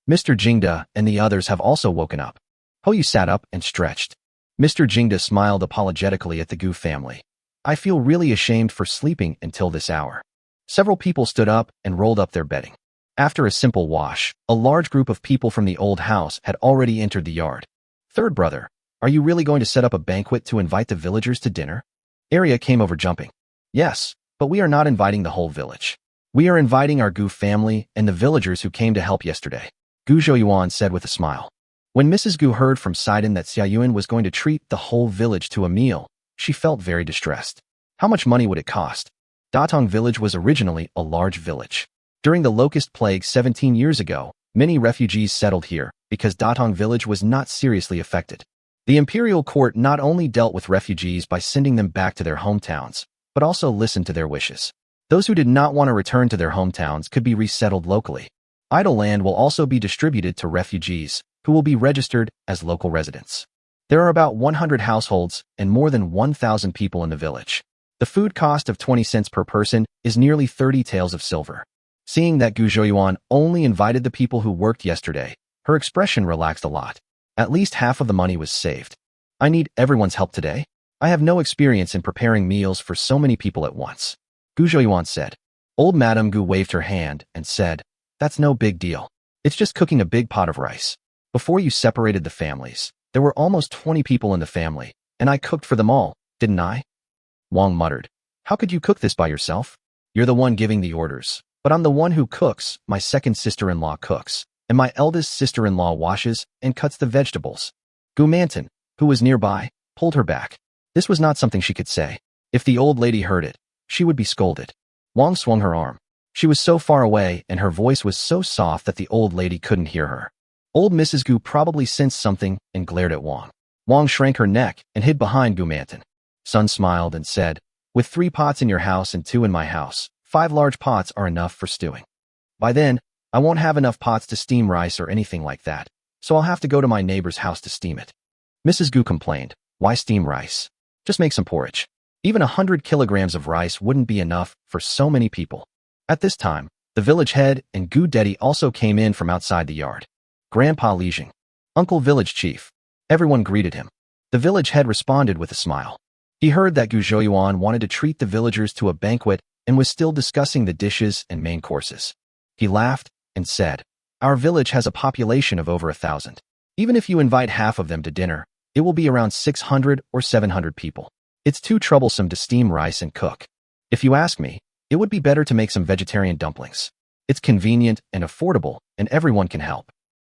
Mr. Jingda and the others have also woken up. Ho Yu sat up and stretched. Mr. Jingda smiled apologetically at the Gu family. "I feel really ashamed for sleeping until this hour." Several people stood up and rolled up their bedding. After a simple wash, a large group of people from the old house had already entered the yard. "Third brother, are you really going to set up a banquet to invite the villagers to dinner?" Arya came over jumping. "Yes, but we are not inviting the whole village. We are inviting our Gu family and the villagers who came to help yesterday," Gu Zhouyuan said with a smile. When Mrs. Gu heard from Sidon that Xiaoyuan was going to treat the whole village to a meal, she felt very distressed. How much money would it cost? Datong village was originally a large village. During the locust plague 17 years ago, many refugees settled here because Datong village was not seriously affected. The imperial court not only dealt with refugees by sending them back to their hometowns, but also listened to their wishes. Those who did not want to return to their hometowns could be resettled locally. Idle land will also be distributed to refugees, who will be registered as local residents. There are about 100 households and more than 1,000 people in the village. The food cost of 20 cents per person is nearly 30 taels of silver. Seeing that Gu Zhouyuan only invited the people who worked yesterday, her expression relaxed a lot. At least half of the money was saved. "I need everyone's help today. I have no experience in preparing meals for so many people at once," Gu Zhouyuan said. Old Madame Gu waved her hand and said, "That's no big deal. It's just cooking a big pot of rice. Before you separated the families, there were almost 20 people in the family, and I cooked for them all, didn't I?" Wang muttered, "How could you cook this by yourself? You're the one giving the orders, but I'm the one who cooks, my second sister-in-law cooks, and my eldest sister-in-law washes and cuts the vegetables." Gu Manton, who was nearby, pulled her back. This was not something she could say. If the old lady heard it, she would be scolded. Wang swung her arm. She was so far away and her voice was so soft that the old lady couldn't hear her. Old Mrs. Gu probably sensed something and glared at Wang. Wang shrank her neck and hid behind Gu Manton. Sun smiled and said, "With 3 pots in your house and 2 in my house, 5 large pots are enough for stewing. By then, I won't have enough pots to steam rice or anything like that, so I'll have to go to my neighbor's house to steam it." Mrs. Gu complained, "Why steam rice? Just make some porridge." Even 100 kilograms of rice wouldn't be enough for so many people. At this time, the village head and Gu Dedi also came in from outside the yard. Grandpa Lijing, Uncle Village Chief. Everyone greeted him. The village head responded with a smile. He heard that Gu Zhouyuan wanted to treat the villagers to a banquet and was still discussing the dishes and main courses. He laughed and said, "Our village has a population of over 1,000. Even if you invite half of them to dinner, it will be around 600 or 700 people. It's too troublesome to steam rice and cook. If you ask me, it would be better to make some vegetarian dumplings. It's convenient and affordable, and everyone can help."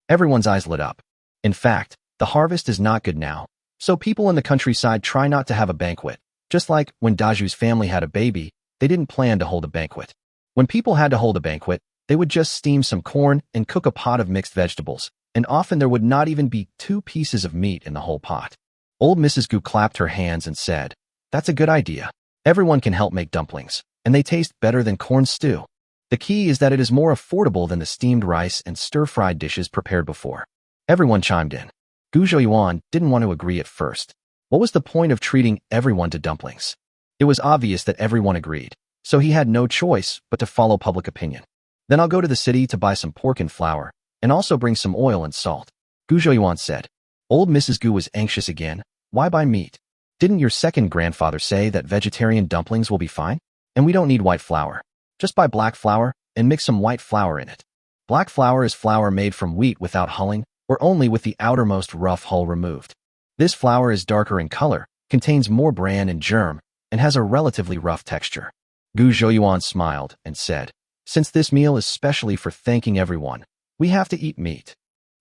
Everyone's eyes lit up. In fact, the harvest is not good now, so people in the countryside try not to have a banquet. Just like when Daju's family had a baby, they didn't plan to hold a banquet. When people had to hold a banquet, they would just steam some corn and cook a pot of mixed vegetables, and often there would not even be 2 pieces of meat in the whole pot. Old Mrs. Gu clapped her hands and said, "That's a good idea. Everyone can help make dumplings, and they taste better than corn stew. The key is that it is more affordable than the steamed rice and stir-fried dishes prepared before." Everyone chimed in. Gu Zhouyuan didn't want to agree at first. What was the point of treating everyone to dumplings? It was obvious that everyone agreed, so he had no choice but to follow public opinion. "Then I'll go to the city to buy some pork and flour, and also bring some oil and salt," Gu Zhouyuan said. Old Mrs. Gu was anxious again. "Why buy meat? Didn't your second grandfather say that vegetarian dumplings will be fine? And we don't need white flour. Just buy black flour and mix some white flour in it." Black flour is flour made from wheat without hulling, or only with the outermost rough hull removed. This flour is darker in color, contains more bran and germ, and has a relatively rough texture. Gu Zhouyuan smiled and said, "Since this meal is specially for thanking everyone, we have to eat meat."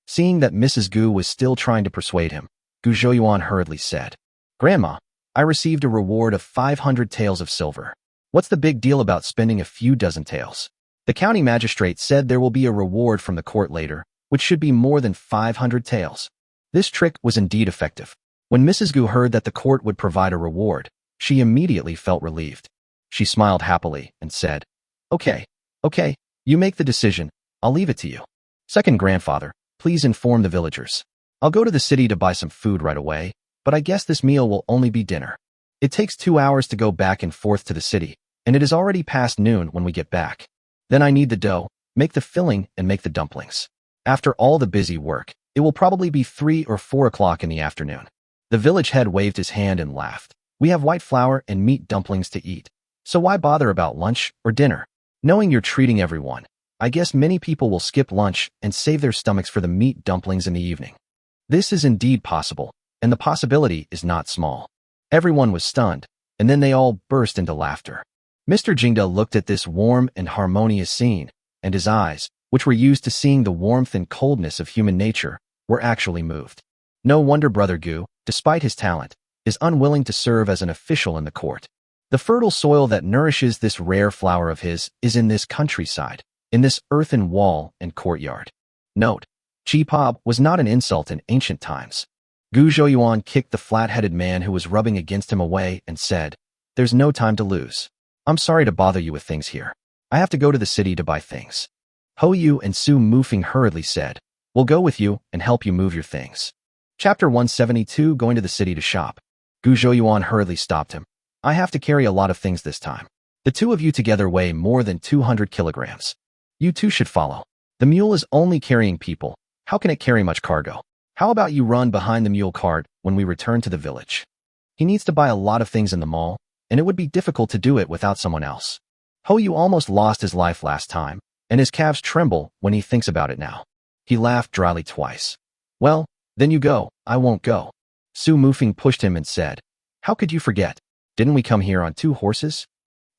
Seeing that Mrs. Gu was still trying to persuade him, Gu Zhouyuan hurriedly said, "Grandma, I received a reward of 500 taels of silver. What's the big deal about spending a few dozen taels? The county magistrate said there will be a reward from the court later, which should be more than 500 taels." This trick was indeed effective. When Mrs. Gu heard that the court would provide a reward, she immediately felt relieved. She smiled happily and said, Okay, you make the decision. I'll leave it to you. Second grandfather, please inform the villagers. I'll go to the city to buy some food right away, but I guess this meal will only be dinner. It takes 2 hours to go back and forth to the city, and it is already past noon when we get back. Then I need the dough, make the filling, and make the dumplings. After all the busy work, it will probably be 3 or 4 o'clock in the afternoon. The village head waved his hand and laughed. "We have white flour and meat dumplings to eat, so why bother about lunch or dinner? Knowing you're treating everyone, I guess many people will skip lunch and save their stomachs for the meat dumplings in the evening." This is indeed possible, and the possibility is not small. Everyone was stunned, and then they all burst into laughter. Mr. Jingda looked at this warm and harmonious scene, and his eyes, which were used to seeing the warmth and coldness of human nature, were actually moved. No wonder Brother Gu, despite his talent, is unwilling to serve as an official in the court. The fertile soil that nourishes this rare flower of his is in this countryside, in this earthen wall and courtyard. Note, Chi-Pob was not an insult in ancient times. Gu Zhouyuan kicked the flat-headed man who was rubbing against him away and said, "There's no time to lose. I'm sorry to bother you with things here. I have to go to the city to buy things." Ho Yu and Su Mufeng hurriedly said, "We'll go with you and help you move your things." Chapter 172, Going to the City to Shop. Gu Zhouyuan hurriedly stopped him. "I have to carry a lot of things this time. The 2 of you together weigh more than 200 kilograms. You 2 should follow. The mule is only carrying people. How can it carry much cargo? How about you run behind the mule cart when we return to the village? He needs to buy a lot of things in the mall, and it would be difficult to do it without someone else." Ho Yu almost lost his life last time, and his calves tremble when he thinks about it now. He laughed dryly twice. "Well, then you go, I won't go." Su Mufeng pushed him and said, "How could you forget? Didn't we come here on 2 horses?"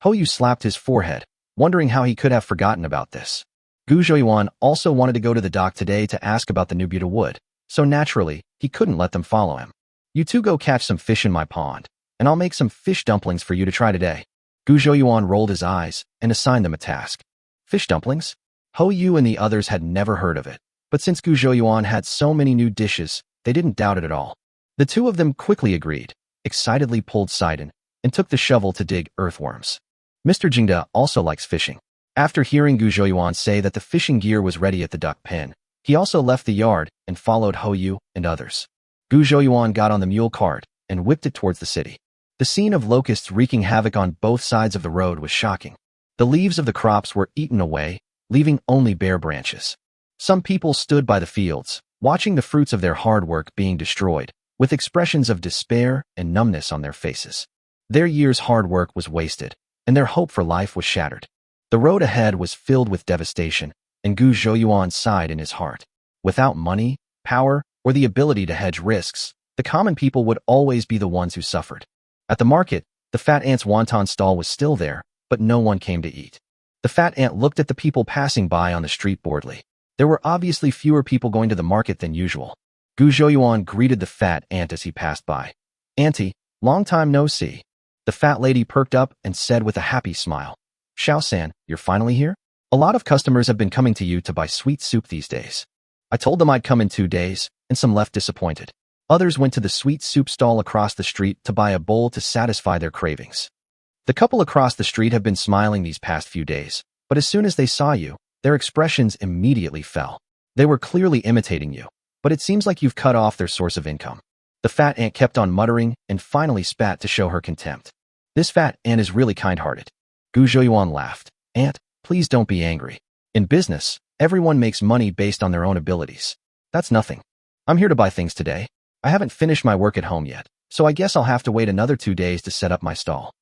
Ho Yu slapped his forehead, wondering how he could have forgotten about this. Gu Zhouyuan also wanted to go to the dock today to ask about the new Buddha wood, so naturally, he couldn't let them follow him. You two go catch some fish in my pond, and I'll make some fish dumplings for you to try today. Gu Zhouyuan rolled his eyes and assigned them a task. Fish dumplings? Ho Yu and the others had never heard of it, but since Gu Zhouyuan had so many new dishes, they didn't doubt it at all. The two of them quickly agreed, excitedly pulled Sidon, and took the shovel to dig earthworms. Mr. Jingda also likes fishing. After hearing Gu Zhouyuan say that the fishing gear was ready at the duck pen, he also left the yard and followed Ho Yu and others. Gu Zhouyuan got on the mule cart and whipped it towards the city. The scene of locusts wreaking havoc on both sides of the road was shocking. The leaves of the crops were eaten away, leaving only bare branches. Some people stood by the fields, watching the fruits of their hard work being destroyed, with expressions of despair and numbness on their faces. Their year's hard work was wasted, and their hope for life was shattered. The road ahead was filled with devastation, and Gu Zhouyuan sighed in his heart. Without money, power, or the ability to hedge risks, the common people would always be the ones who suffered. At the market, the fat ant's wonton stall was still there, but no one came to eat. The fat ant looked at the people passing by on the street boredly. There were obviously fewer people going to the market than usual. Gu Zhouyuan greeted the fat ant as he passed by. "Auntie, long time no see." The fat lady perked up and said with a happy smile, "Xiao-san, you're finally here? A lot of customers have been coming to you to buy sweet soup these days. I told them I'd come in 2 days, and some left disappointed. Others went to the sweet soup stall across the street to buy a bowl to satisfy their cravings. The couple across the street have been smiling these past few days, but as soon as they saw you, their expressions immediately fell. They were clearly imitating you, but it seems like you've cut off their source of income." The fat ant kept on muttering and finally spat to show her contempt. "This fat ant is really kind-hearted." Gu Zhouyuan laughed. "Ant, please don't be angry. In business, everyone makes money based on their own abilities. That's nothing. I'm here to buy things today. I haven't finished my work at home yet, so I guess I'll have to wait another 2 days to set up my stall."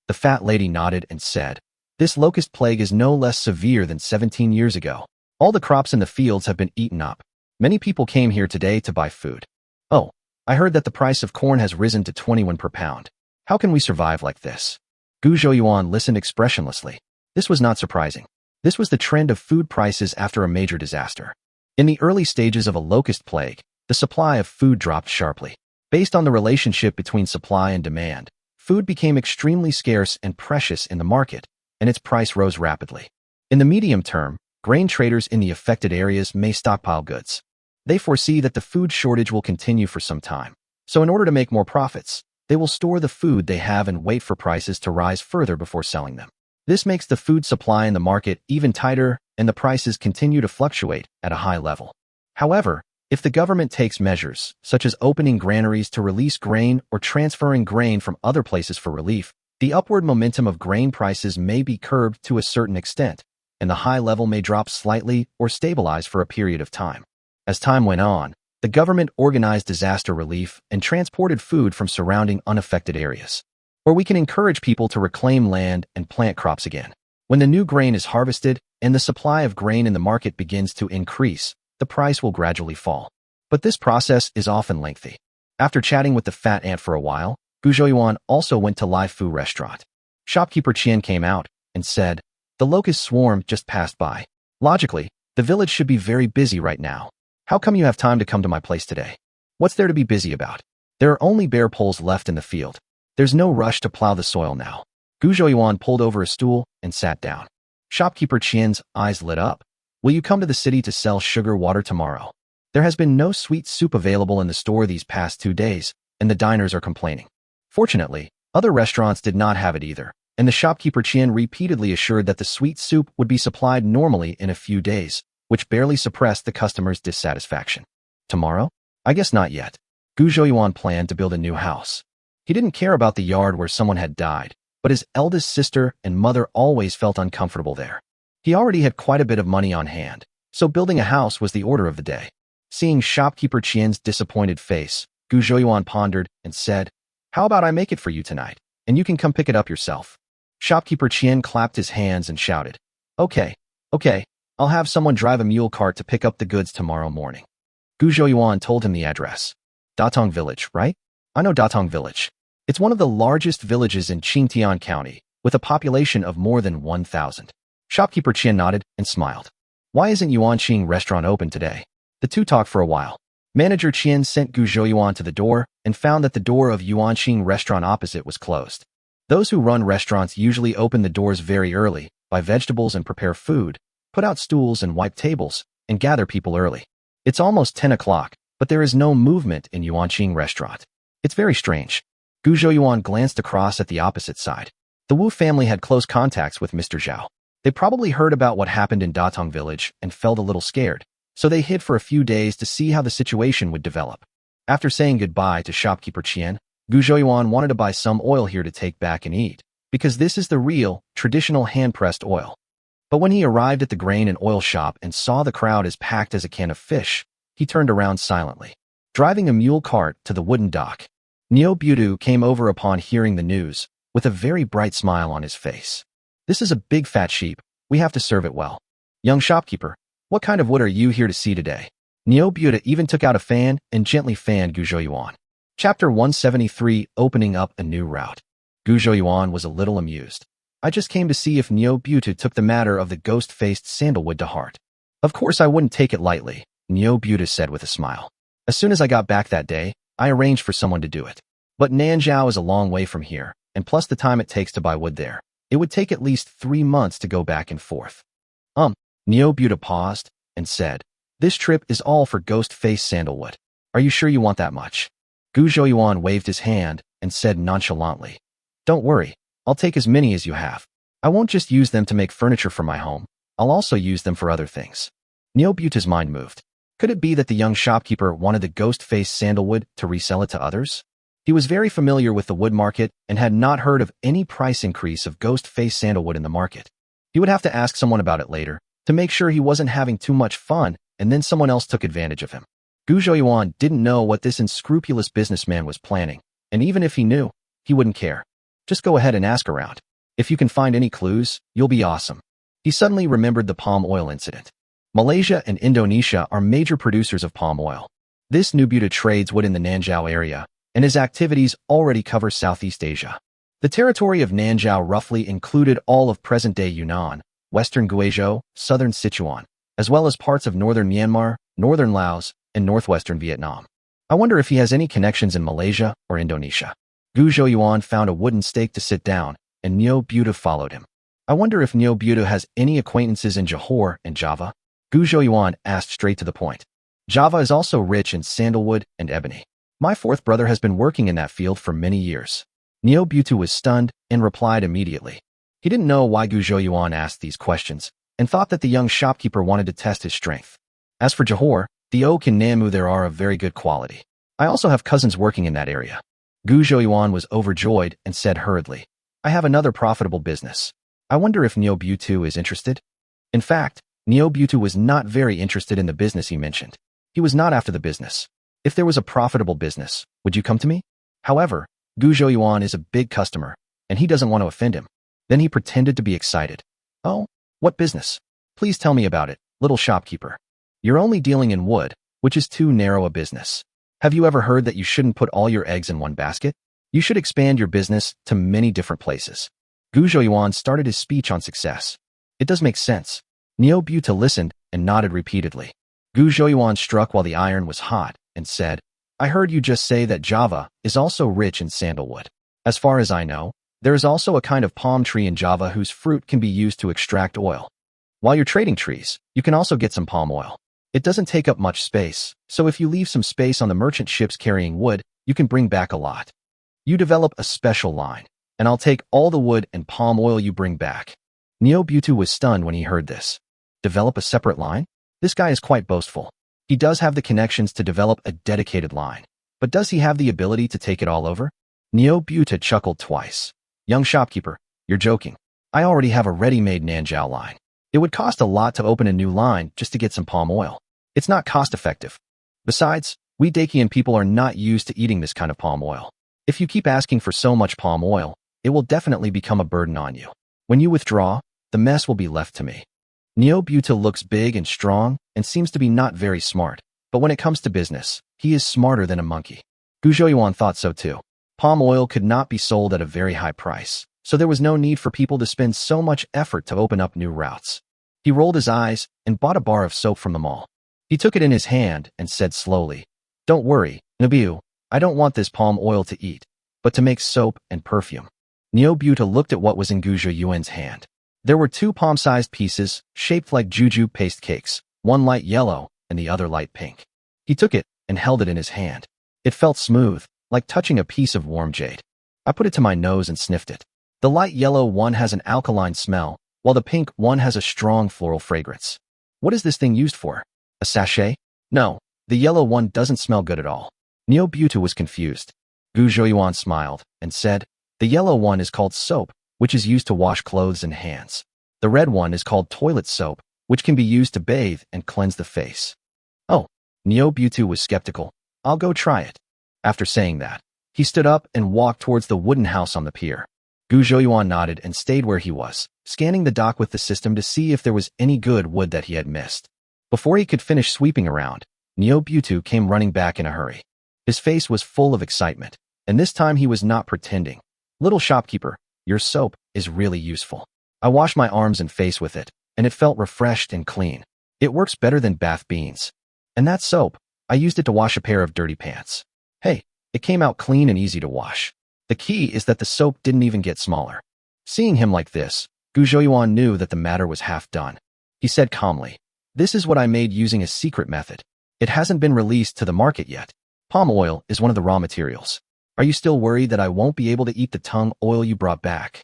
The fat lady nodded and said, "This locust plague is no less severe than 17 years ago. All the crops in the fields have been eaten up. Many people came here today to buy food. Oh, I heard that the price of corn has risen to 21 per pound. How can we survive like this?" Gu Zhouyuan listened expressionlessly. This was not surprising. This was the trend of food prices after a major disaster. In the early stages of a locust plague, the supply of food dropped sharply. Based on the relationship between supply and demand, food became extremely scarce and precious in the market, and its price rose rapidly. In the medium term, grain traders in the affected areas may stockpile goods. They foresee that the food shortage will continue for some time, so in order to make more profits, they will store the food they have and wait for prices to rise further before selling them. This makes the food supply in the market even tighter, and the prices continue to fluctuate at a high level. However, if the government takes measures, such as opening granaries to release grain or transferring grain from other places for relief, the upward momentum of grain prices may be curbed to a certain extent, and the high level may drop slightly or stabilize for a period of time. As time went on, the government organized disaster relief and transported food from surrounding unaffected areas. Or we can encourage people to reclaim land and plant crops again. When the new grain is harvested and the supply of grain in the market begins to increase, the price will gradually fall. But this process is often lengthy. After chatting with the fat ant for a while, Gu Zhouyuan also went to Live Fu restaurant. Shopkeeper Qian came out and said, "The locust swarm just passed by. Logically, the village should be very busy right now. How come you have time to come to my place today? What's there to be busy about? There are only bare poles left in the field. There's no rush to plow the soil now." Gu Zhouyuan pulled over a stool and sat down. Shopkeeper Qian's eyes lit up. "Will you come to the city to sell sugar water tomorrow? There has been no sweet soup available in the store these past 2 days, and the diners are complaining." Fortunately, other restaurants did not have it either, and the shopkeeper Qian repeatedly assured that the sweet soup would be supplied normally in a few days, which barely suppressed the customers' dissatisfaction. Tomorrow? I guess not yet. Gu Zhouyuan planned to build a new house. He didn't care about the yard where someone had died, but his eldest sister and mother always felt uncomfortable there. He already had quite a bit of money on hand, so building a house was the order of the day. Seeing shopkeeper Qian's disappointed face, Gu Zhouyuan pondered and said, "How about I make it for you tonight, and you can come pick it up yourself?" Shopkeeper Qian clapped his hands and shouted, Okay, I'll have someone drive a mule cart to pick up the goods tomorrow morning." Gu Zhouyuan told him the address. "Datong Village, right? I know Datong Village. It's one of the largest villages in Qingtian County, with a population of more than 1,000. Shopkeeper Qian nodded and smiled. "Why isn't Yuanqing restaurant open today?" The two talked for a while. Manager Qian sent Gu Zhouyuan to the door and found that the door of Yuanqing restaurant opposite was closed. Those who run restaurants usually open the doors very early, buy vegetables and prepare food, put out stools and wipe tables, and gather people early. It's almost 10 o'clock, but there is no movement in Yuanqing restaurant. It's very strange. Gu Zhouyuan glanced across at the opposite side. The Wu family had close contacts with Mr. Zhao. They probably heard about what happened in Datong village and felt a little scared, so they hid for a few days to see how the situation would develop. After saying goodbye to shopkeeper Qian, Gu Zhouyuan wanted to buy some oil here to take back and eat, because this is the real, traditional hand-pressed oil. But when he arrived at the grain and oil shop and saw the crowd as packed as a can of fish, he turned around silently. Driving a mule cart to the wooden dock, Neo Butu came over upon hearing the news, with a very bright smile on his face. This is a big fat sheep, we have to serve it well. Young shopkeeper, what kind of wood are you here to see today? Neo Butu even took out a fan and gently fanned Gu Zhouyuan. Chapter 173, Opening Up a New Route. Gu Zhouyuan was a little amused. I just came to see if Neo Butu took the matter of the ghost-faced sandalwood to heart. Of course I wouldn't take it lightly, Neo Butu said with a smile. As soon as I got back that day, I arranged for someone to do it. But Nanzhao is a long way from here, and plus the time it takes to buy wood there. It would take at least 3 months to go back and forth. Neo Butu paused and said, this trip is all for ghost-faced sandalwood. Are you sure you want that much? Gu Zhouyuan waved his hand and said nonchalantly, don't worry, I'll take as many as you have. I won't just use them to make furniture for my home, I'll also use them for other things. Neo Butu's mind moved. Could it be that the young shopkeeper wanted the ghost-faced sandalwood to resell it to others? He was very familiar with the wood market and had not heard of any price increase of ghost-faced sandalwood in the market. He would have to ask someone about it later, to make sure he wasn't having too much fun and then someone else took advantage of him. Gu Zhouyuan didn't know what this unscrupulous businessman was planning, and even if he knew, he wouldn't care. Just go ahead and ask around. If you can find any clues, you'll be awesome. He suddenly remembered the palm oil incident. Malaysia and Indonesia are major producers of palm oil. This new Butu trades wood in the Nanzhao area, and his activities already cover Southeast Asia. The territory of Nanzhao roughly included all of present-day Yunnan, western Guizhou, southern Sichuan, as well as parts of northern Myanmar, northern Laos, and northwestern Vietnam. I wonder if he has any connections in Malaysia or Indonesia. Gu Zhouyuan found a wooden stake to sit down, and Neo Butu followed him. I wonder if Neo Butu has any acquaintances in Johor and Java? Gu Zhouyuan asked straight to the point. Java is also rich in sandalwood and ebony. My fourth brother has been working in that field for many years. Neo Butu was stunned and replied immediately. He didn't know why Gu Zhouyuan asked these questions, and thought that the young shopkeeper wanted to test his strength. As for Johor, the oak and Namu there are of very good quality. I also have cousins working in that area. Gu Zhouyuan was overjoyed and said hurriedly, I have another profitable business. I wonder if Neo Butu is interested? In fact, Neo Butu was not very interested in the business he mentioned. He was not after the business. If there was a profitable business, would you come to me? However, Gu Zhouyuan is a big customer, and he doesn't want to offend him. Then he pretended to be excited. Oh, what business? Please tell me about it, little shopkeeper. You're only dealing in wood, which is too narrow a business. Have you ever heard that you shouldn't put all your eggs in one basket? You should expand your business to many different places. Gu Zhouyuan started his speech on success. It does make sense. Neo Butu listened and nodded repeatedly. Gu Zhouyuan struck while the iron was hot and said, I heard you just say that Java is also rich in sandalwood. As far as I know, there is also a kind of palm tree in Java whose fruit can be used to extract oil. While you're trading trees, you can also get some palm oil. It doesn't take up much space, so if you leave some space on the merchant ships carrying wood, you can bring back a lot. You develop a special line, and I'll take all the wood and palm oil you bring back. Neo Butu was stunned when he heard this. Develop a separate line? This guy is quite boastful. He does have the connections to develop a dedicated line, but does he have the ability to take it all over? Neo Butu chuckled twice. Young shopkeeper, you're joking. I already have a ready-made Nanzhao line. It would cost a lot to open a new line just to get some palm oil. It's not cost-effective. Besides, we Dakian people are not used to eating this kind of palm oil. If you keep asking for so much palm oil, it will definitely become a burden on you. When you withdraw, the mess will be left to me. Neo Butu looks big and strong and seems to be not very smart, but when it comes to business, he is smarter than a monkey. Gu Zhouyuan thought so too. Palm oil could not be sold at a very high price, so there was no need for people to spend so much effort to open up new routes. He rolled his eyes and bought a bar of soap from the mall. He took it in his hand and said slowly, Don't worry, Nabu, I don't want this palm oil to eat, but to make soap and perfume. Neo Buta looked at what was in Gu Zhouyuan's hand. There were two palm-sized pieces, shaped like juju paste cakes, one light yellow and the other light pink. He took it and held it in his hand. It felt smooth, like touching a piece of warm jade. I put it to my nose and sniffed it. The light yellow one has an alkaline smell, while the pink one has a strong floral fragrance. What is this thing used for? A sachet? No, the yellow one doesn't smell good at all. Neo Buta was confused. Gu Zhouyuan smiled and said, the yellow one is called soap, which is used to wash clothes and hands. The red one is called toilet soap, which can be used to bathe and cleanse the face. Oh, Neo Buta was skeptical. I'll go try it. After saying that, he stood up and walked towards the wooden house on the pier. Gu Zhouyuan nodded and stayed where he was, scanning the dock with the system to see if there was any good wood that he had missed. Before he could finish sweeping around, Neo Buta came running back in a hurry. His face was full of excitement, and this time he was not pretending. Little shopkeeper, your soap is really useful. I washed my arms and face with it, and it felt refreshed and clean. It works better than bath beans. And that soap, I used it to wash a pair of dirty pants. Hey, it came out clean and easy to wash. The key is that the soap didn't even get smaller. Seeing him like this, Gu Zhouyuan knew that the matter was half done. He said calmly, this is what I made using a secret method. It hasn't been released to the market yet. Palm oil is one of the raw materials. Are you still worried that I won't be able to eat the tongue oil you brought back?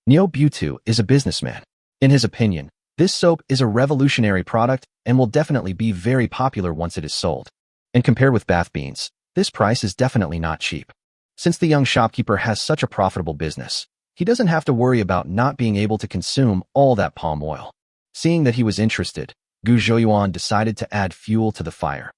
Neo Buta is a businessman. In his opinion, this soap is a revolutionary product and will definitely be very popular once it is sold. And compared with bath beans, this price is definitely not cheap. Since the young shopkeeper has such a profitable business, he doesn't have to worry about not being able to consume all that palm oil. Seeing that he was interested, Gu Zhouyuan decided to add fuel to the fire.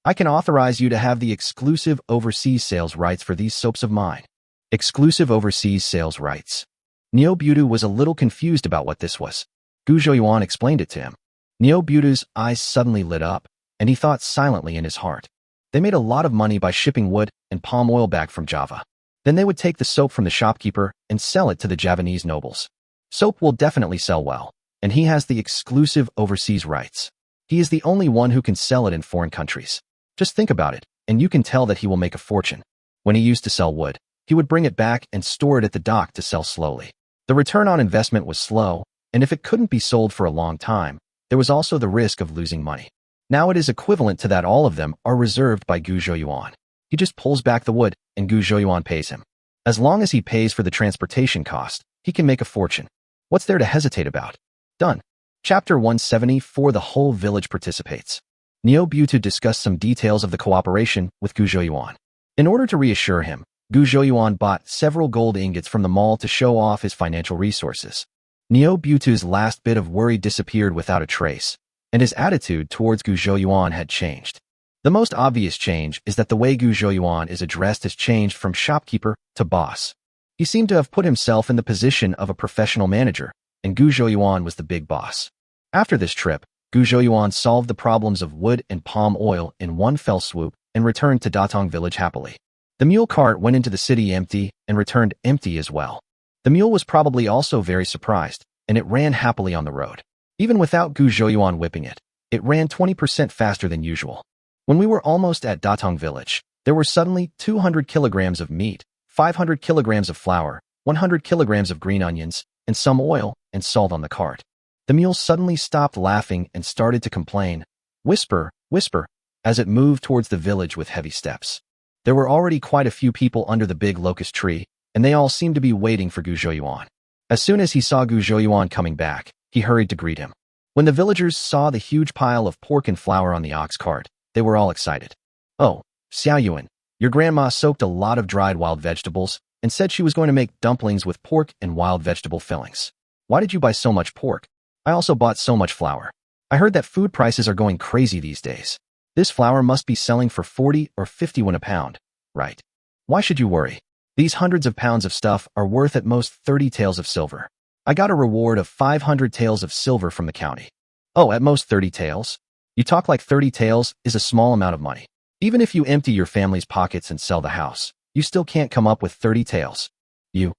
I can authorize you to have the exclusive overseas sales rights for these soaps of mine. Exclusive overseas sales rights. Neo Buta was a little confused about what this was. Gu Zhouyuan explained it to him. Neo Buta's eyes suddenly lit up, and he thought silently in his heart. They made a lot of money by shipping wood and palm oil back from Java. Then they would take the soap from the shopkeeper and sell it to the Javanese nobles. Soap will definitely sell well, and he has the exclusive overseas rights. He is the only one who can sell it in foreign countries. Just think about it, and you can tell that he will make a fortune. When he used to sell wood, he would bring it back and store it at the dock to sell slowly. The return on investment was slow, and if it couldn't be sold for a long time, there was also the risk of losing money. Now it is equivalent to that all of them are reserved by Gu Zhouyuan. He just pulls back the wood, and Gu Zhouyuan pays him. As long as he pays for the transportation cost, he can make a fortune. What's there to hesitate about? Done. Chapter 174. The whole village participates. Neo Buta discussed some details of the cooperation with Gu Zhouyuan. In order to reassure him, Gu Zhouyuan bought several gold ingots from the mall to show off his financial resources. Neo Buta's last bit of worry disappeared without a trace, and his attitude towards Gu Zhouyuan had changed. The most obvious change is that the way Gu Zhouyuan is addressed has changed from shopkeeper to boss. He seemed to have put himself in the position of a professional manager, and Gu Zhouyuan was the big boss. After this trip, Gu Zhouyuan solved the problems of wood and palm oil in one fell swoop and returned to Datong village happily. The mule cart went into the city empty and returned empty as well. The mule was probably also very surprised, and it ran happily on the road. Even without Gu Zhouyuan whipping it, it ran 20% faster than usual. When we were almost at Datong village, there were suddenly 200 kilograms of meat, 500 kilograms of flour, 100 kilograms of green onions, and some oil and salt on the cart. The mule suddenly stopped laughing and started to complain, whisper, whisper, as it moved towards the village with heavy steps. There were already quite a few people under the big locust tree, and they all seemed to be waiting for Gu Zhouyuan. As soon as he saw Gu Zhouyuan coming back, he hurried to greet him. When the villagers saw the huge pile of pork and flour on the ox cart, they were all excited. Oh, Xiaoyuan, your grandma soaked a lot of dried wild vegetables and said she was going to make dumplings with pork and wild vegetable fillings. Why did you buy so much pork? I also bought so much flour. I heard that food prices are going crazy these days. This flour must be selling for 40 or 50 a pound, right? Why should you worry? These hundreds of pounds of stuff are worth at most 30 taels of silver. I got a reward of 500 taels of silver from the county. Oh, at most 30 taels? You talk like 30 taels is a small amount of money. Even if you empty your family's pockets and sell the house, you still can't come up with 30 taels. The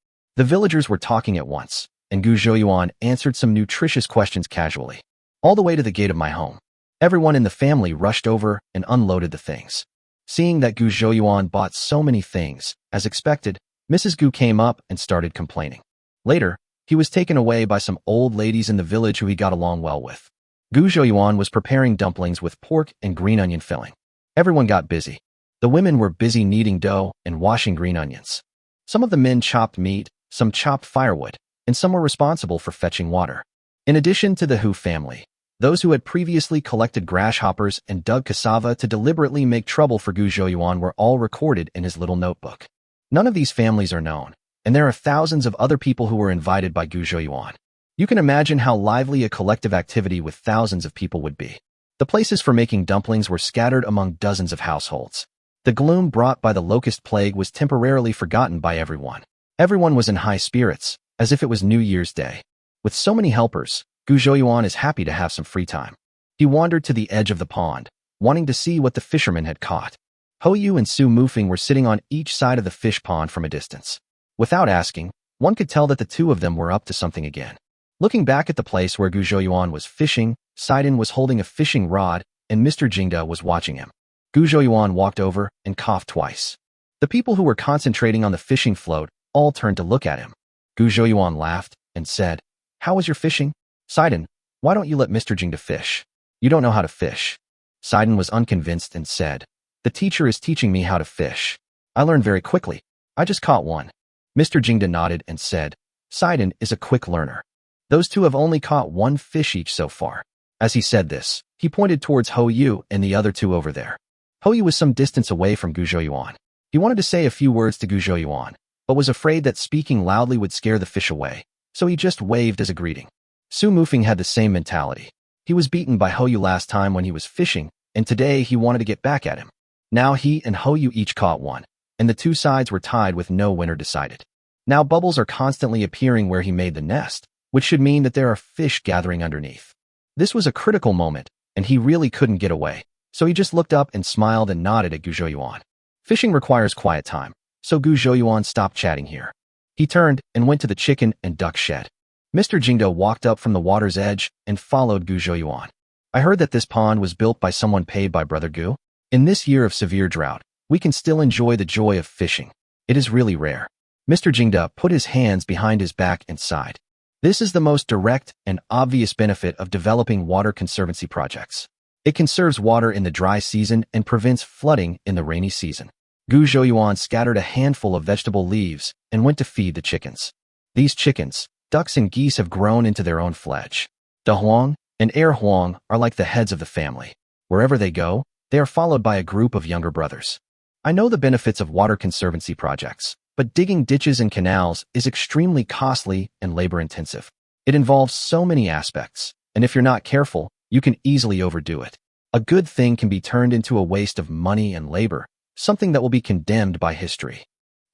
villagers were talking at once, and Gu Zhouyuan answered some nutritious questions casually. All the way to the gate of my home. Everyone in the family rushed over and unloaded the things. Seeing that Gu Zhouyuan bought so many things, as expected, Mrs. Gu came up and started complaining. Later, he was taken away by some old ladies in the village who he got along well with. Gu Zhouyuan was preparing dumplings with pork and green onion filling. Everyone got busy. The women were busy kneading dough and washing green onions. Some of the men chopped meat, some chopped firewood, and some were responsible for fetching water. In addition to the Hu family, those who had previously collected grasshoppers and dug cassava to deliberately make trouble for Gu Zhouyuan were all recorded in his little notebook. None of these families are known, and there are thousands of other people who were invited by Gu Zhouyuan. You can imagine how lively a collective activity with thousands of people would be. The places for making dumplings were scattered among dozens of households. The gloom brought by the locust plague was temporarily forgotten by everyone. Everyone was in high spirits, as if it was New Year's Day. With so many helpers, Gu Zhouyuan is happy to have some free time. He wandered to the edge of the pond, wanting to see what the fishermen had caught. Ho Yu and Su Mufeng were sitting on each side of the fish pond from a distance. Without asking, one could tell that the two of them were up to something again. Looking back at the place where Gu Zhouyuan was fishing, Sidon was holding a fishing rod, and Mr. Jingda was watching him. Gu Zhouyuan walked over and coughed twice. The people who were concentrating on the fishing float all turned to look at him. Gu Zhouyuan laughed and said, "How was your fishing? Sidon, why don't you let Mr. Jingda fish? You don't know how to fish." Sidon was unconvinced and said, "The teacher is teaching me how to fish. I learned very quickly. I just caught one." Mr. Jingda nodded and said, "Sidon is a quick learner. Those two have only caught one fish each so far." As he said this, he pointed towards Ho Yu and the other two over there. Ho Yu was some distance away from Gu Zhouyuan. He wanted to say a few words to Gu Zhouyuan, but was afraid that speaking loudly would scare the fish away, so he just waved as a greeting. Su Mufeng had the same mentality. He was beaten by Ho Yu last time when he was fishing, and today he wanted to get back at him. Now he and Ho Yu each caught one, and the two sides were tied with no winner decided. Now bubbles are constantly appearing where he made the nest, which should mean that there are fish gathering underneath. This was a critical moment, and he really couldn't get away, so he just looked up and smiled and nodded at Gu Zhouyuan. Fishing requires quiet time, so Gu Zhouyuan stopped chatting here. He turned and went to the chicken and duck shed. Mr. Jingdo walked up from the water's edge and followed Gu Zhouyuan. "I heard that this pond was built by someone paid by Brother Gu. In this year of severe drought, we can still enjoy the joy of fishing. It is really rare." Mr. Jingda put his hands behind his back and sighed. This is the most direct and obvious benefit of developing water conservancy projects. It conserves water in the dry season and prevents flooding in the rainy season. Gu Zhouyuan scattered a handful of vegetable leaves and went to feed the chickens. These chickens, ducks and geese have grown into their own fledge. Da Huang and Er Huang are like the heads of the family. Wherever they go, they are followed by a group of younger brothers. I know the benefits of water conservancy projects, but digging ditches and canals is extremely costly and labor-intensive. It involves so many aspects, and if you're not careful, you can easily overdo it. A good thing can be turned into a waste of money and labor, something that will be condemned by history.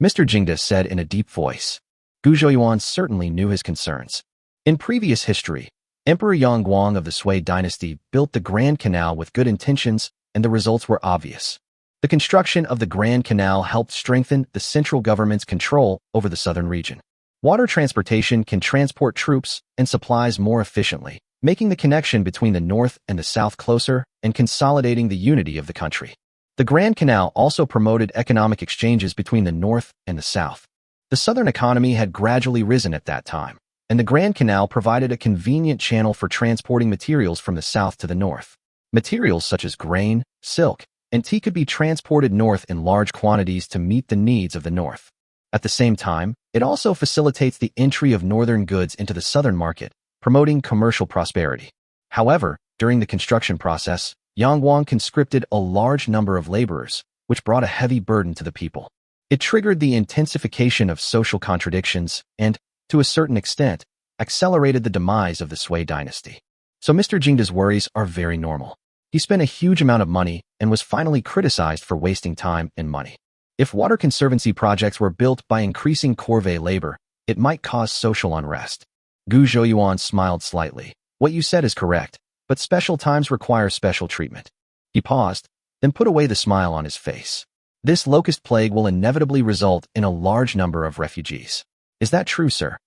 Mr. Jingda said in a deep voice. Gu Zhouyuan certainly knew his concerns. In previous history, Emperor Yangguang of the Sui dynasty built the Grand Canal with good intentions, and the results were obvious. The construction of the Grand Canal helped strengthen the central government's control over the southern region. Water transportation can transport troops and supplies more efficiently, making the connection between the north and the south closer and consolidating the unity of the country. The Grand Canal also promoted economic exchanges between the north and the south. The southern economy had gradually risen at that time, and the Grand Canal provided a convenient channel for transporting materials from the south to the north. Materials such as grain, silk, and tea could be transported north in large quantities to meet the needs of the north. At the same time, it also facilitates the entry of northern goods into the southern market, promoting commercial prosperity. However, during the construction process, Yangguang conscripted a large number of laborers, which brought a heavy burden to the people. It triggered the intensification of social contradictions and, to a certain extent, accelerated the demise of the Sui dynasty. So Mr. Jingda's worries are very normal. He spent a huge amount of money and was finally criticized for wasting time and money. If water conservancy projects were built by increasing corvée labor, it might cause social unrest. Gu Zhouyuan smiled slightly. "What you said is correct, but special times require special treatment." He paused, then put away the smile on his face. "This locust plague will inevitably result in a large number of refugees. Is that true, sir?"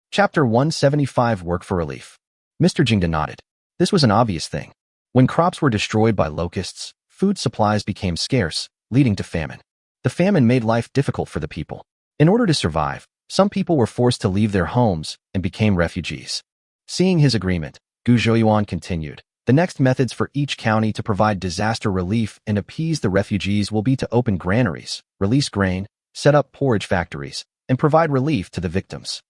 Chapter 175 Work for Relief. Mr. Jingda nodded. This was an obvious thing. When crops were destroyed by locusts, food supplies became scarce, leading to famine. The famine made life difficult for the people. In order to survive, some people were forced to leave their homes and became refugees. Seeing his agreement, Gu Zhouyuan continued, the next methods for each county to provide disaster relief and appease the refugees will be to open granaries, release grain, set up porridge factories, and provide relief to the victims.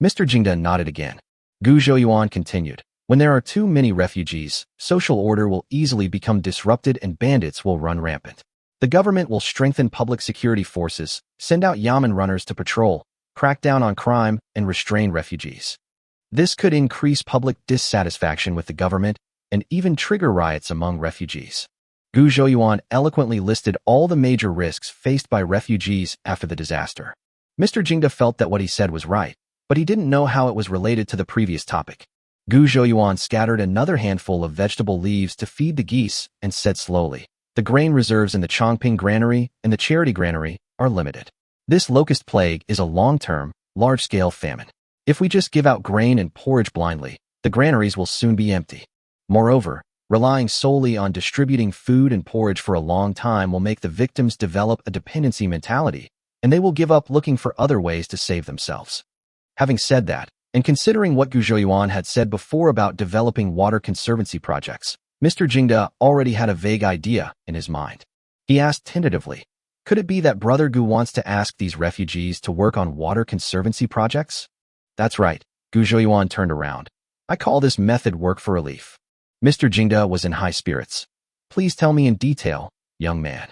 Mr. Jingda nodded again. Gu Zhouyuan continued, when there are too many refugees, social order will easily become disrupted and bandits will run rampant. The government will strengthen public security forces, send out yamen runners to patrol, crack down on crime, and restrain refugees. This could increase public dissatisfaction with the government and even trigger riots among refugees. Gu Zhouyuan eloquently listed all the major risks faced by refugees after the disaster. Mr. Jingda felt that what he said was right, but he didn't know how it was related to the previous topic. Gu Zhouyuan scattered another handful of vegetable leaves to feed the geese and said slowly, the grain reserves in the Chongping granary and the Charity granary are limited. This locust plague is a long-term, large-scale famine. If we just give out grain and porridge blindly, the granaries will soon be empty. Moreover, relying solely on distributing food and porridge for a long time will make the victims develop a dependency mentality, and they will give up looking for other ways to save themselves. Having said that, and considering what Gu Zhouyuan had said before about developing water conservancy projects, Mr. Jingda already had a vague idea in his mind. He asked tentatively, could it be that Brother Gu wants to ask these refugees to work on water conservancy projects? That's right, Gu Zhouyuan turned around. I call this method work for relief. Mr. Jingda was in high spirits. Please tell me in detail, young man.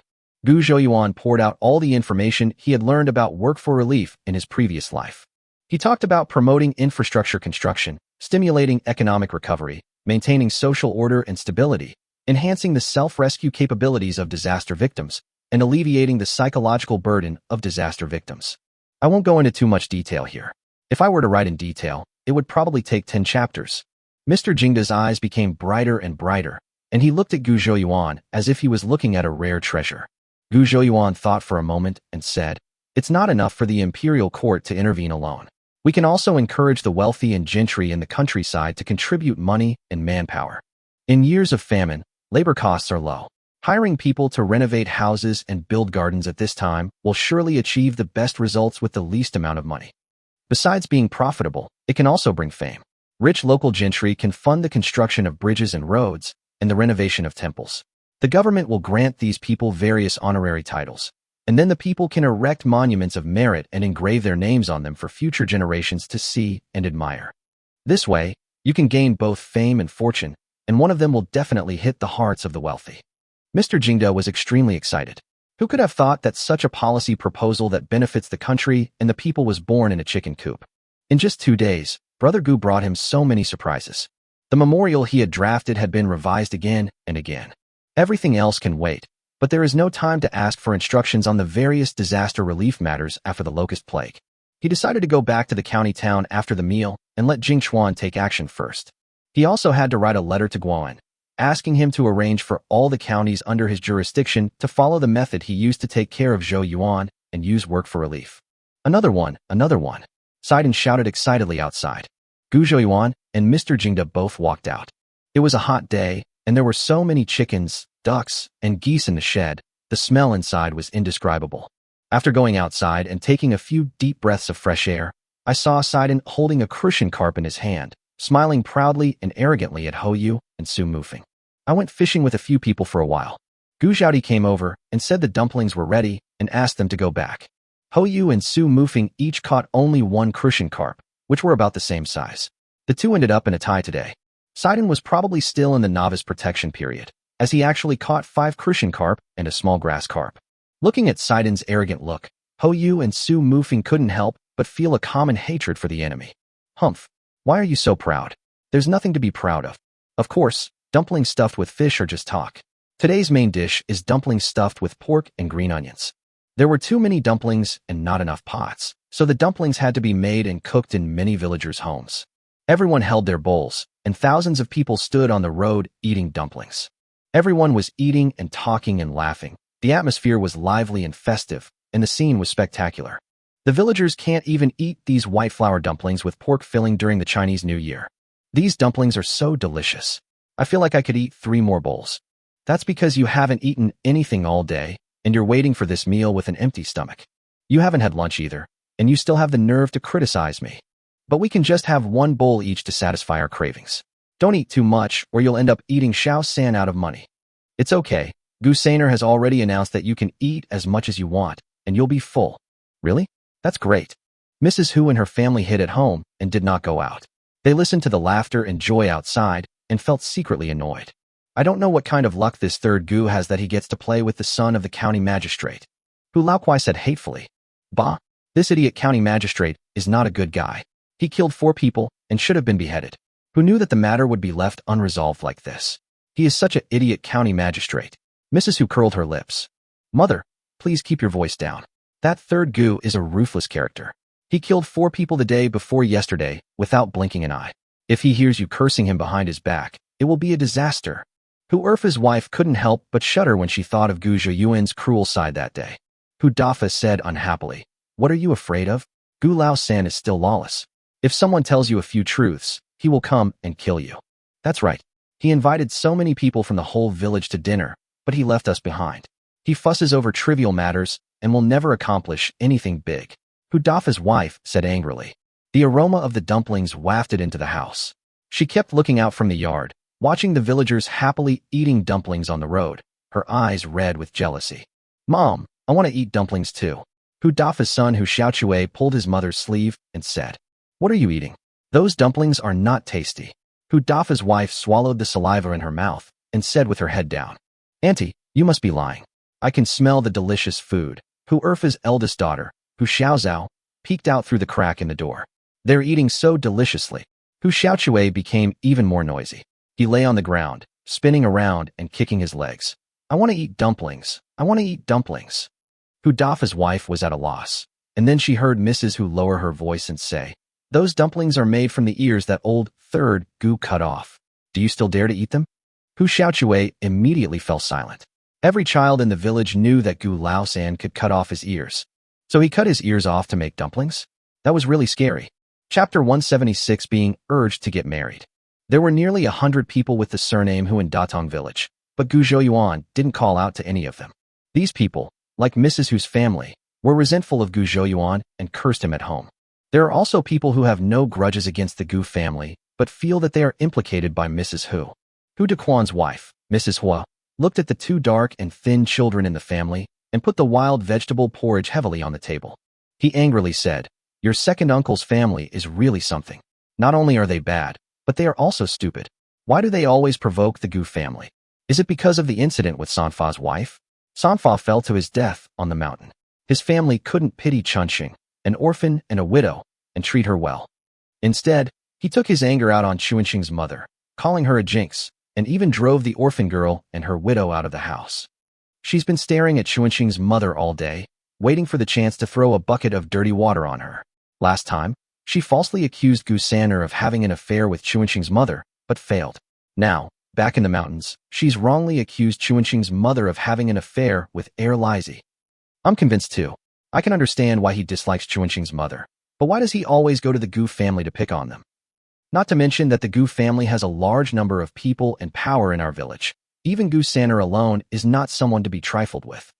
Gu Zhouyuan poured out all the information he had learned about work for relief in his previous life. He talked about promoting infrastructure construction, stimulating economic recovery, maintaining social order and stability, enhancing the self-rescue capabilities of disaster victims, and alleviating the psychological burden of disaster victims. I won't go into too much detail here. If I were to write in detail, it would probably take 10 chapters. Mr. Jingda's eyes became brighter and brighter, and he looked at Gu Zhouyuan as if he was looking at a rare treasure. Gu Zhouyuan thought for a moment and said, it's not enough for the imperial court to intervene alone. We can also encourage the wealthy and gentry in the countryside to contribute money and manpower. In years of famine, labor costs are low. Hiring people to renovate houses and build gardens at this time will surely achieve the best results with the least amount of money. Besides being profitable, it can also bring fame. Rich local gentry can fund the construction of bridges and roads and the renovation of temples. The government will grant these people various honorary titles, and then the people can erect monuments of merit and engrave their names on them for future generations to see and admire. This way, you can gain both fame and fortune, and one of them will definitely hit the hearts of the wealthy. Mr. Jingda was extremely excited. Who could have thought that such a policy proposal that benefits the country and the people was born in a chicken coop? In just 2 days, Brother Gu brought him so many surprises. The memorial he had drafted had been revised again and again. Everything else can wait, but there is no time to ask for instructions on the various disaster relief matters after the locust plague. He decided to go back to the county town after the meal and let Jing Chuan take action first. He also had to write a letter to Guan, asking him to arrange for all the counties under his jurisdiction to follow the method he used to take care of Zhou Yuan and use work for relief. Another one. Sidon shouted excitedly outside. Gu Zhouyuan and Mr. Jingda both walked out. It was a hot day, and there were so many chickens, ducks, and geese in the shed, the smell inside was indescribable. After going outside and taking a few deep breaths of fresh air, I saw Sidon holding a crucian carp in his hand, smiling proudly and arrogantly at Ho Yu and Su Mufeng. I went fishing with a few people for a while. Gu Zhaodi came over and said the dumplings were ready and asked them to go back. Ho Yu and Su Mufeng each caught only one crucian carp, which were about the same size. The two ended up in a tie today. Sidon was probably still in the novice protection period, as he actually caught 5 crucian carp and a small grass carp. Looking at Sidon's arrogant look, Ho Yu and Su Mufeng couldn't help but feel a common hatred for the enemy. Humph! Why are you so proud? There's nothing to be proud of. Of course, dumplings stuffed with fish are just talk. Today's main dish is dumplings stuffed with pork and green onions. There were too many dumplings and not enough pots, so the dumplings had to be made and cooked in many villagers' homes. Everyone held their bowls, and thousands of people stood on the road eating dumplings. Everyone was eating and talking and laughing. The atmosphere was lively and festive, and the scene was spectacular. The villagers can't even eat these white flour dumplings with pork filling during the Chinese New Year. These dumplings are so delicious. I feel like I could eat 3 more bowls. That's because you haven't eaten anything all day, and you're waiting for this meal with an empty stomach. You haven't had lunch either, and you still have the nerve to criticize me. But we can just have one bowl each to satisfy our cravings. Don't eat too much, or you'll end up eating Xiao San out of money. It's okay. Gu Saner has already announced that you can eat as much as you want, and you'll be full. Really? That's great. Mrs. Hu and her family hid at home and did not go out. They listened to the laughter and joy outside and felt secretly annoyed. I don't know what kind of luck this third Gu has that he gets to play with the son of the county magistrate. Hu Laoquai said hatefully. Bah, this idiot county magistrate is not a good guy. He killed 4 people and should have been beheaded. Who knew that the matter would be left unresolved like this? He is such an idiot county magistrate. Mrs. Hu curled her lips. Mother, please keep your voice down. That third Gu is a ruthless character. He killed 4 people the day before yesterday without blinking an eye. If he hears you cursing him behind his back, it will be a disaster. Hu Erfa's wife couldn't help but shudder when she thought of Gu Zhiyuan's cruel side that day. Hu Dafa said unhappily, What are you afraid of? Gu Lao San is still lawless. If someone tells you a few truths, he will come and kill you. That's right. He invited so many people from the whole village to dinner, but he left us behind. He fusses over trivial matters and will never accomplish anything big. Hu Dafa's wife said angrily. The aroma of the dumplings wafted into the house. She kept looking out from the yard, watching the villagers happily eating dumplings on the road, her eyes red with jealousy. Mom, I want to eat dumplings too. Hu Dafa's son Hu Xiaochue pulled his mother's sleeve and said, What are you eating? Those dumplings are not tasty. Hu Dafa's wife swallowed the saliva in her mouth and said with her head down, Auntie, you must be lying. I can smell the delicious food. Hu Erfa's eldest daughter, Hu Xiaozhao, peeked out through the crack in the door. They're eating so deliciously. Hu Xiaochue became even more noisy. He lay on the ground, spinning around and kicking his legs. I want to eat dumplings. I want to eat dumplings. Hu Dafa's wife was at a loss, and then she heard Mrs. Hu lower her voice and say, Those dumplings are made from the ears that old third Gu cut off. Do you still dare to eat them? Hu Xiaochue immediately fell silent. Every child in the village knew that Gu Laosan could cut off his ears. So he cut his ears off to make dumplings? That was really scary. Chapter 176 Being Urged to Get Married. There were nearly 100 people with the surname Hu in Datong village, but Gu Zhouyuan didn't call out to any of them. These people, like Mrs. Hu's family, were resentful of Gu Zhouyuan and cursed him at home. There are also people who have no grudges against the Gu family, but feel that they are implicated by Mrs. Hu. Hu Dequan's wife, Mrs. Hua, looked at the 2 dark and thin children in the family and put the wild vegetable porridge heavily on the table. He angrily said, Your second uncle's family is really something. Not only are they bad, but they are also stupid. Why do they always provoke the Gu family? Is it because of the incident with Sanfa's wife? Sanfa fell to his death on the mountain. His family couldn't pity Chunxing, an orphan and a widow, and treat her well. Instead, he took his anger out on Chunxing's mother, calling her a jinx, and even drove the orphan girl and her widow out of the house. She's been staring at Chunxing's mother all day, waiting for the chance to throw a bucket of dirty water on her. Last time, she falsely accused Gu Saner of having an affair with Chunxing's mother, but failed. Now, back in the mountains, she's wrongly accused Chunxing's mother of having an affair with Air Lizy. I'm convinced too. I can understand why he dislikes Chunxing's mother, but why does he always go to the Gu family to pick on them? Not to mention that the Gu family has a large number of people and power in our village. Even Gu Saner alone is not someone to be trifled with.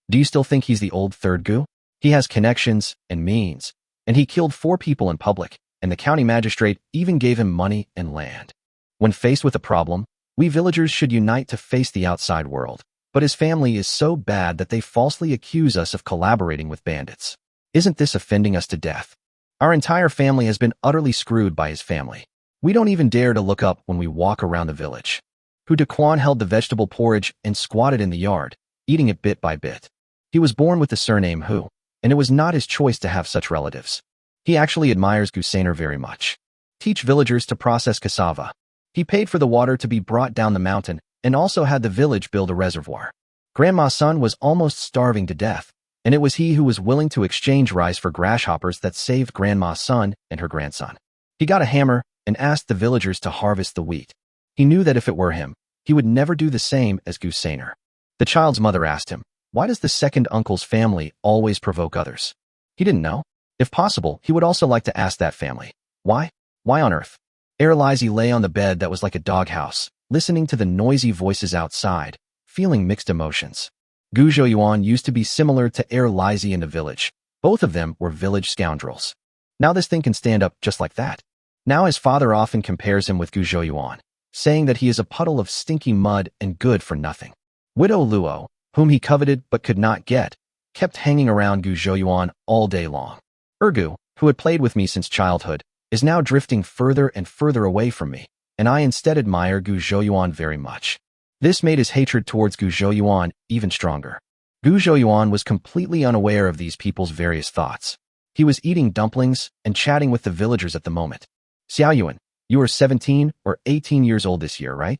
Do you still think he's the old third Gu? He has connections and means, and he killed 4 people in public, and the county magistrate even gave him money and land. When faced with a problem, we villagers should unite to face the outside world, but his family is so bad that they falsely accuse us of collaborating with bandits. Isn't this offending us to death? Our entire family has been utterly screwed by his family. We don't even dare to look up when we walk around the village. Hu Dequan held the vegetable porridge and squatted in the yard, eating it bit by bit. He was born with the surname Hu, and it was not his choice to have such relatives. He actually admires Gu Saner very much. Teach villagers to process cassava. He paid for the water to be brought down the mountain and also had the village build a reservoir. Grandma's son was almost starving to death, and it was he who was willing to exchange rice for grasshoppers that saved Grandma's son and her grandson. He got a hammer and asked the villagers to harvest the wheat. He knew that if it were him, he would never do the same as Gu Saner. The child's mother asked him, Why does the second uncle's family always provoke others? He didn't know. If possible, he would also like to ask that family. Why? Why on earth? Air Lizy lay on the bed that was like a doghouse, listening to the noisy voices outside, feeling mixed emotions. Gu Zhouyuan used to be similar to Air Lizzie in the village. Both of them were village scoundrels. Now this thing can stand up just like that. Now his father often compares him with Gu Zhouyuan, saying that he is a puddle of stinky mud and good for nothing. Widow Luo, whom he coveted but could not get, kept hanging around Gu Zhouyuan all day long. Ergu, who had played with me since childhood, is now drifting further and further away from me, and I instead admire Gu Zhouyuan very much. This made his hatred towards Gu Zhouyuan even stronger. Gu Zhouyuan was completely unaware of these people's various thoughts. He was eating dumplings and chatting with the villagers at the moment. Xiaoyuan, you are 17 or 18 years old this year, right?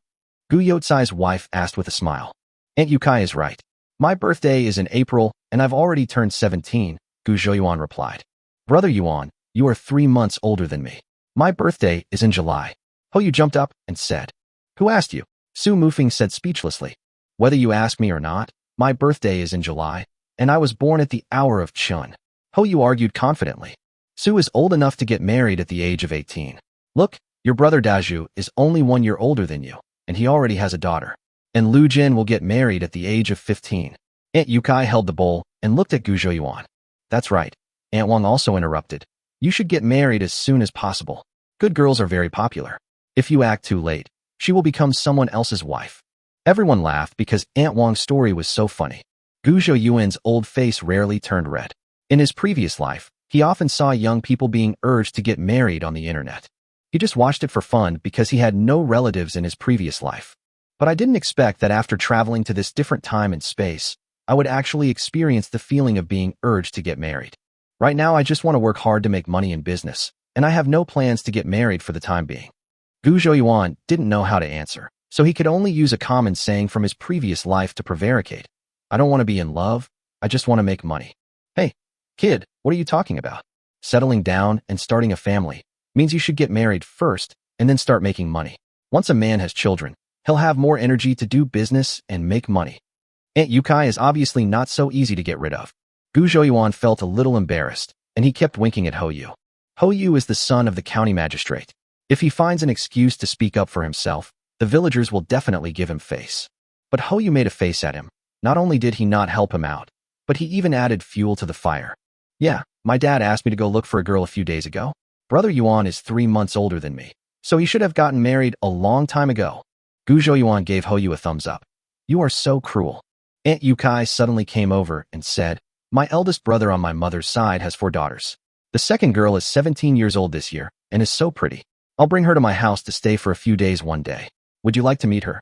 Gu Youcai's wife asked with a smile. Aunt Yukai is right. My birthday is in April, and I've already turned 17, Gu Zhouyuan replied. Brother Yuan, you are 3 months older than me. My birthday is in July. Hoyu jumped up and said. Who asked you? Su Mufeng said speechlessly. Whether you ask me or not, my birthday is in July, and I was born at the hour of Chun. Hoyu argued confidently. Su is old enough to get married at the age of 18. Look, your brother Daju is only 1 year older than you, and he already has a daughter. And Lu Jin will get married at the age of 15. Aunt Yukai held the bowl and looked at Gu Zhouyuan. That's right. Aunt Wang also interrupted. You should get married as soon as possible. Good girls are very popular. If you act too late, she will become someone else's wife. Everyone laughed because Aunt Wang's story was so funny. Gu Zhouyuan's old face rarely turned red. In his previous life, he often saw young people being urged to get married on the internet. He just watched it for fun because he had no relatives in his previous life. But I didn't expect that after traveling to this different time and space, I would actually experience the feeling of being urged to get married. Right now, I just want to work hard to make money in business, and I have no plans to get married for the time being. Gu Zhouyuan didn't know how to answer, so he could only use a common saying from his previous life to prevaricate. I don't want to be in love, I just want to make money. Hey, kid, what are you talking about? Settling down and starting a family means you should get married first and then start making money. Once a man has children, he'll have more energy to do business and make money. Aunt Yukai is obviously not so easy to get rid of. Gu Zhouyuan felt a little embarrassed, and he kept winking at Hoyu. Hoyu is the son of the county magistrate. If he finds an excuse to speak up for himself, the villagers will definitely give him face. But Hoyu made a face at him. Not only did he not help him out, but he even added fuel to the fire. Yeah, my dad asked me to go look for a girl a few days ago. Brother Yuan is 3 months older than me, so he should have gotten married a long time ago. Gu Zhouyuan gave Hoyu a thumbs up. You are so cruel. Aunt Yukai suddenly came over and said, my eldest brother on my mother's side has 4 daughters. The second girl is 17 years old this year and is so pretty. I'll bring her to my house to stay for a few days one day. Would you like to meet her?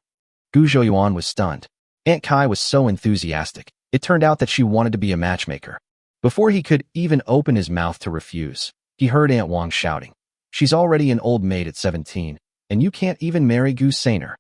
Gu Zhouyuan was stunned. Aunt Kai was so enthusiastic. It turned out that she wanted to be a matchmaker. Before he could even open his mouth to refuse, he heard Aunt Wang shouting. She's already an old maid at 17, and you can't even marry Gu Sainer.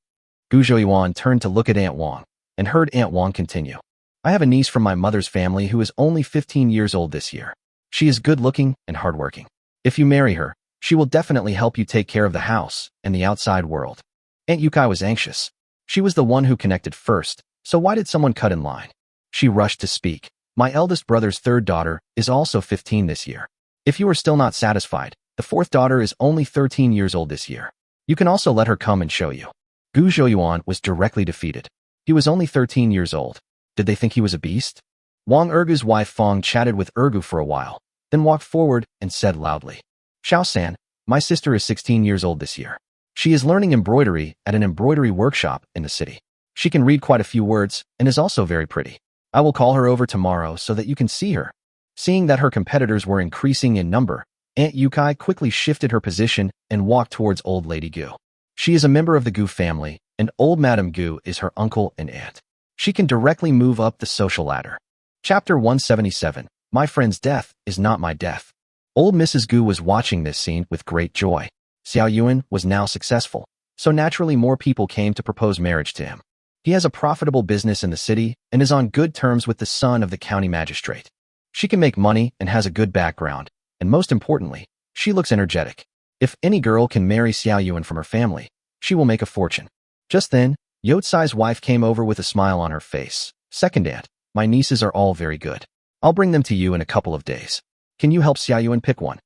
Gu Zhouyuan turned to look at Aunt Wang and heard Aunt Wang continue. I have a niece from my mother's family who is only 15 years old this year. She is good-looking and hardworking. If you marry her, she will definitely help you take care of the house and the outside world. Aunt Yukai was anxious. She was the one who connected first, so why did someone cut in line? She rushed to speak. My eldest brother's 3rd daughter is also 15 this year. If you are still not satisfied, the 4th daughter is only 13 years old this year. You can also let her come and show you. Gu Zhouyuan was directly defeated. He was only 13 years old. Did they think he was a beast? Wang Ergu's wife Fong chatted with Ergu for a while, then walked forward and said loudly, Xiao-san, my sister is 16 years old this year. She is learning embroidery at an embroidery workshop in the city. She can read quite a few words and is also very pretty. I will call her over tomorrow so that you can see her. Seeing that her competitors were increasing in number, Aunt Yukai quickly shifted her position and walked towards Old Lady Gu. She is a member of the Gu family, and Old Madame Gu is her uncle and aunt. She can directly move up the social ladder. Chapter 177, My friend's death is not my death. Old Mrs. Gu was watching this scene with great joy. Xiao Yuan was now successful, so naturally more people came to propose marriage to him. He has a profitable business in the city and is on good terms with the son of the county magistrate. She can make money and has a good background, and most importantly, she looks energetic. If any girl can marry Xiao Yuan from her family, she will make a fortune. Just then, Youcai's wife came over with a smile on her face. Second aunt, my nieces are all very good. I'll bring them to you in a couple of days. Can you help Xiao Yuan pick one?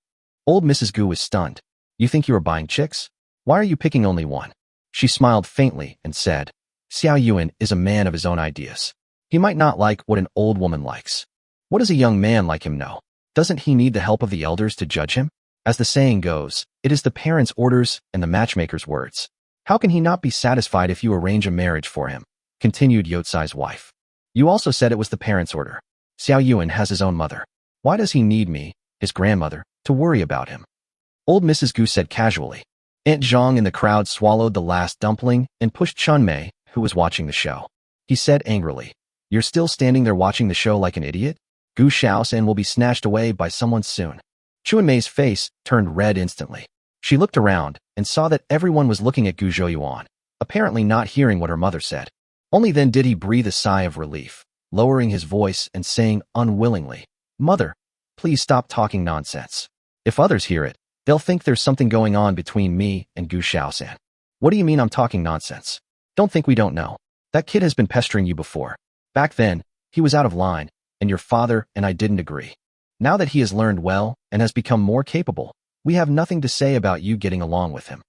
Old Mrs. Gu was stunned. You think you are buying chicks? Why are you picking only one? She smiled faintly and said, Xiao Yuan is a man of his own ideas. He might not like what an old woman likes. What does a young man like him know? Doesn't he need the help of the elders to judge him? As the saying goes, it is the parents' orders and the matchmaker's words. How can he not be satisfied if you arrange a marriage for him? Continued Yotsai's wife. You also said it was the parents' order. Xiao Yuan has his own mother. Why does he need me, his grandmother, to worry about him? Old Mrs. Gu said casually. Aunt Zhang in the crowd swallowed the last dumpling and pushed Chunmei, who was watching the show. He said angrily, You're still standing there watching the show like an idiot? Gu Shaosan will be snatched away by someone soon. Chunmei's face turned red instantly. She looked around and saw that everyone was looking at Gu Zhouyuan, apparently not hearing what her mother said. Only then did he breathe a sigh of relief, lowering his voice and saying unwillingly, Mother, please stop talking nonsense. If others hear it, they'll think there's something going on between me and Gu Shaosan. What do you mean I'm talking nonsense? Don't think we don't know. That kid has been pestering you before. Back then, he was out of line, and your father and I didn't agree. Now that he has learned well and has become more capable, we have nothing to say about you getting along with him.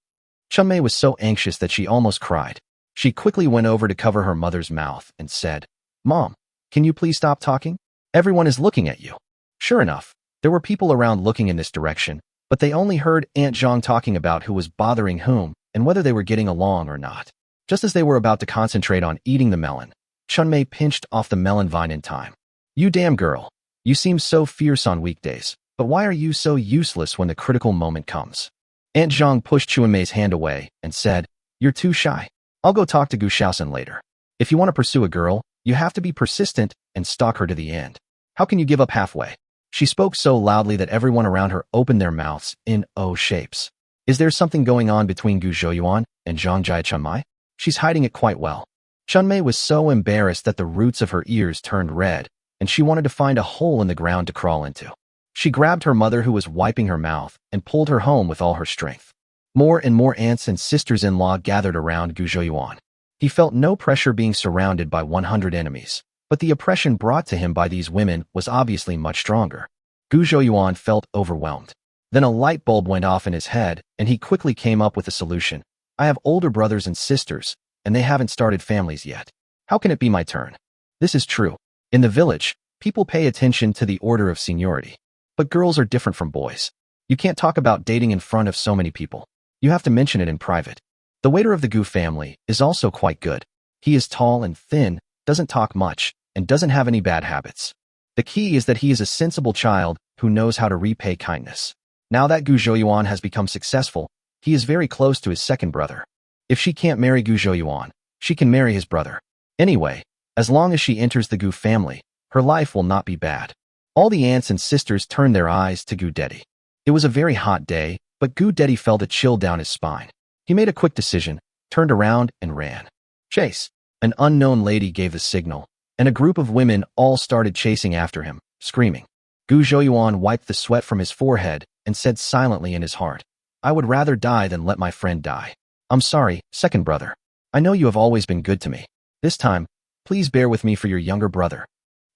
Chunmei was so anxious that she almost cried. She quickly went over to cover her mother's mouth and said, Mom, can you please stop talking? Everyone is looking at you. Sure enough, there were people around looking in this direction, but they only heard Aunt Zhang talking about who was bothering whom and whether they were getting along or not. Just as they were about to concentrate on eating the melon, Chunmei pinched off the melon vine in time. You damn girl. You seem so fierce on weekdays, but why are you so useless when the critical moment comes? Aunt Zhang pushed Chunmei's hand away and said, You're too shy. I'll go talk to Gu Shaosan later. If you want to pursue a girl, you have to be persistent and stalk her to the end. How can you give up halfway? She spoke so loudly that everyone around her opened their mouths in O shapes. Is there something going on between Gu Zhouyuan and Zhang Jia Chunmei? She's hiding it quite well. Chunmei was so embarrassed that the roots of her ears turned red, and she wanted to find a hole in the ground to crawl into. She grabbed her mother who was wiping her mouth and pulled her home with all her strength. More and more aunts and sisters-in-law gathered around Gu Zhouyuan. He felt no pressure being surrounded by 100 enemies, but the oppression brought to him by these women was obviously much stronger. Gu Zhouyuan felt overwhelmed. Then a light bulb went off in his head, and he quickly came up with a solution. I have older brothers and sisters, and they haven't started families yet. How can it be my turn? This is true. In the village, people pay attention to the order of seniority. But girls are different from boys. You can't talk about dating in front of so many people. You have to mention it in private. The waiter of the Gu family is also quite good. He is tall and thin, doesn't talk much, and doesn't have any bad habits. The key is that he is a sensible child who knows how to repay kindness. Now that Gu Zhouyuan has become successful, he is very close to his second brother. If she can't marry Gu Zhouyuan, she can marry his brother. Anyway, as long as she enters the Gu family, her life will not be bad. All the aunts and sisters turned their eyes to Gu Dedi. It was a very hot day, but Gu Dedi felt a chill down his spine. He made a quick decision, turned around, and ran. Chase! An unknown lady gave the signal, and a group of women all started chasing after him, screaming. Gu Zhouyuan wiped the sweat from his forehead and said silently in his heart, I would rather die than let my friend die. I'm sorry, second brother. I know you have always been good to me. This time, please bear with me for your younger brother.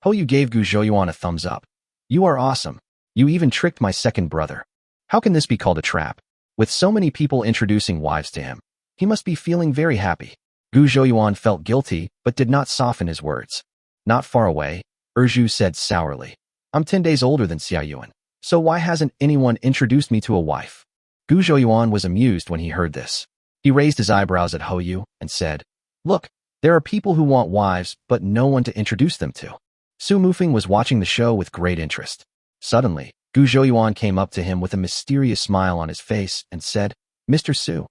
You gave Gu Zhouyuan a thumbs up. You are awesome. You even tricked my second brother. How can this be called a trap? With so many people introducing wives to him, he must be feeling very happy. Gu Zhouyuan felt guilty, but did not soften his words. Not far away, Zhu said sourly, I'm 10 days older than Xiao Yuan, so why hasn't anyone introduced me to a wife? Gu Zhouyuan was amused when he heard this. He raised his eyebrows at Yu and said, Look, there are people who want wives, but no one to introduce them to. Su Mufeng was watching the show with great interest. Suddenly, Gu Zhouyuan came up to him with a mysterious smile on his face and said, Mr. Su,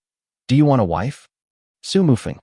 do you want a wife? Su Mufeng.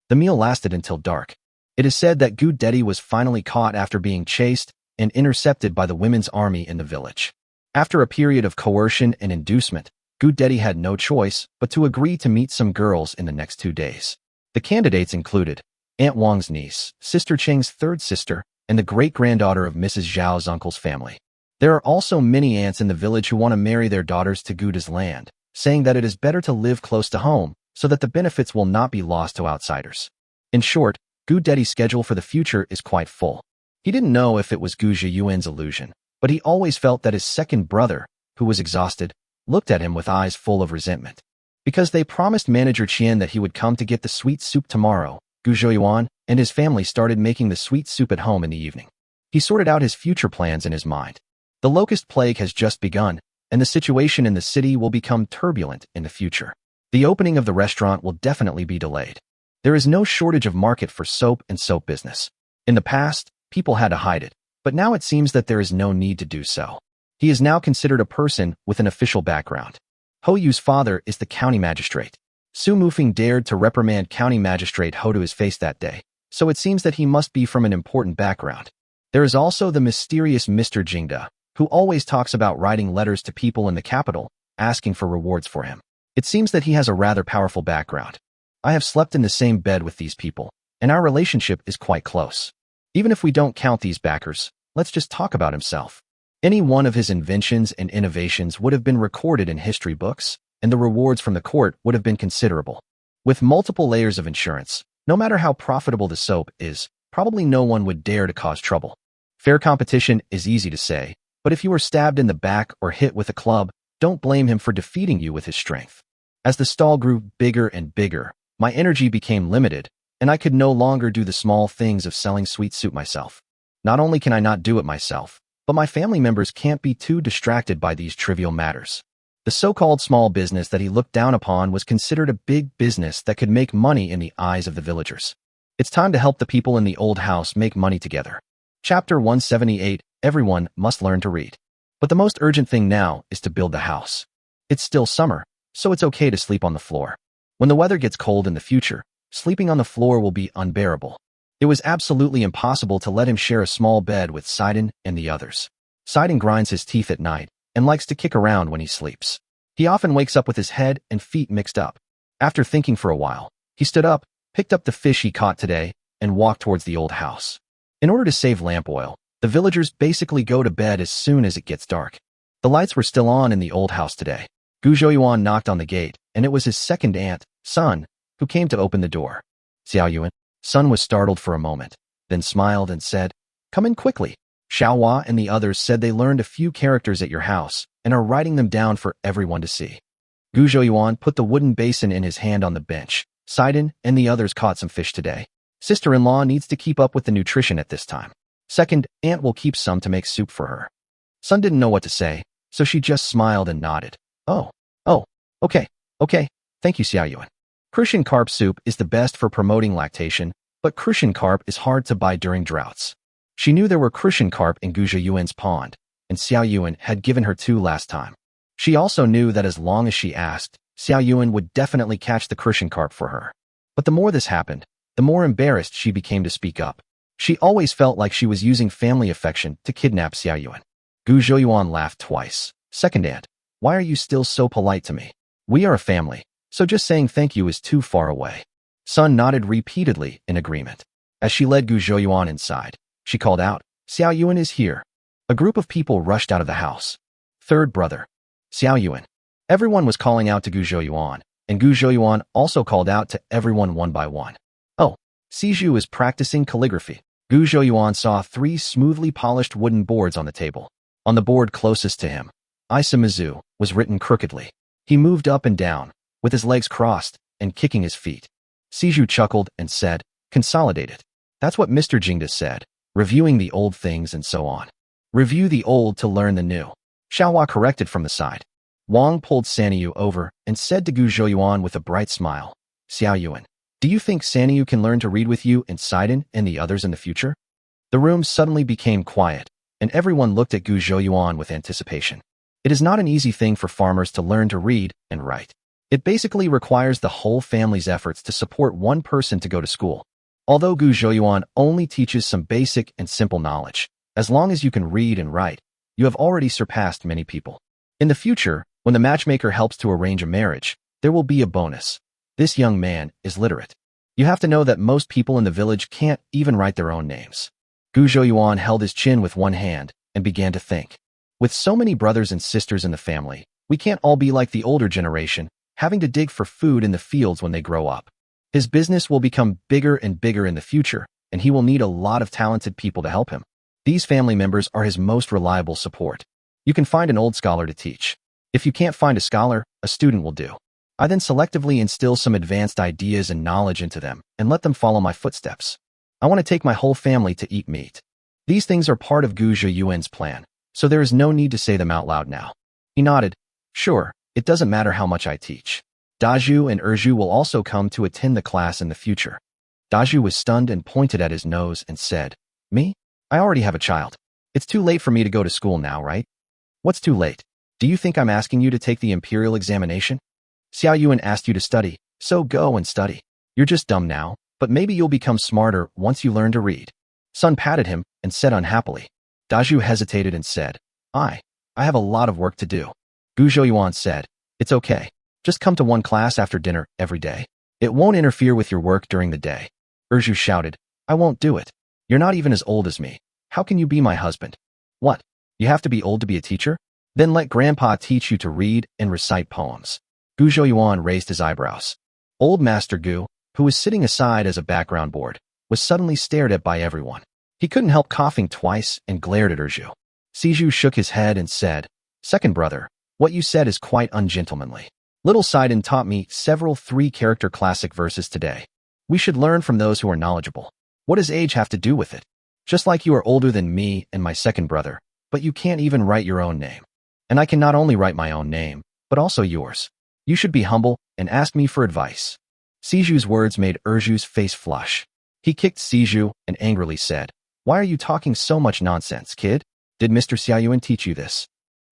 The meal lasted until dark. It is said that Gu Dedi was finally caught after being chased and intercepted by the women's army in the village. After a period of coercion and inducement, Gu Dedi had no choice but to agree to meet some girls in the next 2 days. The candidates included Aunt Wang's niece, Sister Cheng's third sister, and the great-granddaughter of Mrs. Zhao's uncle's family. There are also many aunts in the village who want to marry their daughters to Guda's land, saying that it is better to live close to home so that the benefits will not be lost to outsiders. In short, Gu Dedi's schedule for the future is quite full. He didn't know if it was Gu Zhiyuan's illusion, but he always felt that his second brother, who was exhausted, looked at him with eyes full of resentment. Because they promised manager Qian that he would come to get the sweet soup tomorrow, Gu Zhouyuan and his family started making the sweet soup at home in the evening. He sorted out his future plans in his mind. The locust plague has just begun, and the situation in the city will become turbulent in the future. The opening of the restaurant will definitely be delayed. There is no shortage of market for soap and soap business. In the past, people had to hide it, but now it seems that there is no need to do so. He is now considered a person with an official background. Ho Yu's father is the county magistrate. Su Mufeng dared to reprimand County Magistrate Ho to his face that day, so it seems that he must be from an important background. There is also the mysterious Mr. Jingda, who always talks about writing letters to people in the capital, asking for rewards for him. It seems that he has a rather powerful background. I have slept in the same bed with these people, and our relationship is quite close. Even if we don't count these backers, let's just talk about himself. Any one of his inventions and innovations would have been recorded in history books, and the rewards from the court would have been considerable. With multiple layers of insurance, no matter how profitable the soap is, probably no one would dare to cause trouble. Fair competition is easy to say, but if you were stabbed in the back or hit with a club, don't blame him for defeating you with his strength. As the stall grew bigger and bigger, my energy became limited, and I could no longer do the small things of selling sweet soup myself. Not only can I not do it myself, but my family members can't be too distracted by these trivial matters. The so-called small business that he looked down upon was considered a big business that could make money in the eyes of the villagers. It's time to help the people in the old house make money together. Chapter 178, Everyone must learn to read. But the most urgent thing now is to build the house. It's still summer, so it's okay to sleep on the floor. When the weather gets cold in the future, sleeping on the floor will be unbearable. It was absolutely impossible to let him share a small bed with Sidon and the others. Sidon grinds his teeth at night and likes to kick around when he sleeps. He often wakes up with his head and feet mixed up. After thinking for a while, he stood up, picked up the fish he caught today, and walked towards the old house. In order to save lamp oil, the villagers basically go to bed as soon as it gets dark. The lights were still on in the old house today. Gu Zhouyuan knocked on the gate, and it was his second aunt, Sun, who came to open the door. Xiaoyuan. Sun was startled for a moment, then smiled and said, "Come in quickly." Xiaohua and the others said they learned a few characters at your house and are writing them down for everyone to see. Gu Zhouyuan put the wooden basin in his hand on the bench. Sidon and the others caught some fish today. Sister-in-law needs to keep up with the nutrition at this time. Second, aunt will keep some to make soup for her. Sun didn't know what to say, so she just smiled and nodded. Oh, okay, thank you, Xiaoyuan. Crucian carp soup is the best for promoting lactation, but crucian carp is hard to buy during droughts. She knew there were crucian carp in Gu Zhouyuan's pond, and Xiaoyuan had given her 2 last time. She also knew that as long as she asked, Xiaoyuan would definitely catch the crucian carp for her. But the more this happened, the more embarrassed she became to speak up. She always felt like she was using family affection to kidnap Xiaoyuan. Gu Zhouyuan laughed twice. Second aunt, why are you still so polite to me? We are a family, so just saying thank you is too far away. Sun nodded repeatedly in agreement. As she led Gu Zhouyuan inside, she called out, Xiaoyuan is here. A group of people rushed out of the house. Third brother. Xiaoyuan. Everyone was calling out to Gu Zhouyuan, and Gu Zhouyuan also called out to everyone one by one. Oh, Siju is practicing calligraphy. Gu Zhouyuan saw 3 smoothly polished wooden boards on the table. On the board closest to him, Isa Mizu was written crookedly. He moved up and down, with his legs crossed and kicking his feet. Siju chuckled and said, Consolidated. That's what Mr. Jingda said, reviewing the old things and so on. Review the old to learn the new. Xiaohua corrected from the side. Wang pulled Sanyu over and said to Gu Zhouyuan with a bright smile, Xiaoyuan, do you think Sanyu can learn to read with you and Sidon and the others in the future? The room suddenly became quiet, and everyone looked at Gu Zhouyuan with anticipation. It is not an easy thing for farmers to learn to read and write. It basically requires the whole family's efforts to support one person to go to school. Although Gu Zhouyuan only teaches some basic and simple knowledge, as long as you can read and write, you have already surpassed many people. In the future, when the matchmaker helps to arrange a marriage, there will be a bonus. This young man is literate. You have to know that most people in the village can't even write their own names. Gu Zhouyuan held his chin with one hand and began to think. With so many brothers and sisters in the family, we can't all be like the older generation, having to dig for food in the fields when they grow up. His business will become bigger and bigger in the future, and he will need a lot of talented people to help him. These family members are his most reliable support. You can find an old scholar to teach. If you can't find a scholar, a student will do. I then selectively instill some advanced ideas and knowledge into them and let them follow my footsteps. I want to take my whole family to eat meat. These things are part of Gu Zhiyuan's plan, so there is no need to say them out loud now. He nodded. Sure, it doesn't matter how much I teach. Daju and Erju will also come to attend the class in the future. Daju was stunned and pointed at his nose and said, Me? I already have a child. It's too late for me to go to school now, right? What's too late? Do you think I'm asking you to take the imperial examination? Xiao Yuan asked you to study, so go and study. You're just dumb now, but maybe you'll become smarter once you learn to read. Sun patted him and said unhappily. Daju hesitated and said, I have a lot of work to do. Gu Zhouyuan said, It's okay. Just come to one class after dinner every day. It won't interfere with your work during the day. Erju shouted, I won't do it. You're not even as old as me. How can you be my husband? What? You have to be old to be a teacher? Then let Grandpa teach you to read and recite poems. Gu Zhouyuan raised his eyebrows. Old Master Gu, who was sitting aside as a background board, was suddenly stared at by everyone. He couldn't help coughing twice and glared at Erju. Siju shook his head and said, Second brother, what you said is quite ungentlemanly. Little Sidon taught me several three-character classic verses today. We should learn from those who are knowledgeable. What does age have to do with it? Just like you are older than me and my second brother, but you can't even write your own name. And I can not only write my own name, but also yours. You should be humble and ask me for advice. Siju's words made Erju's face flush. He kicked Siju and angrily said, Why are you talking so much nonsense, kid? Did Mr. Xiaoyuan teach you this?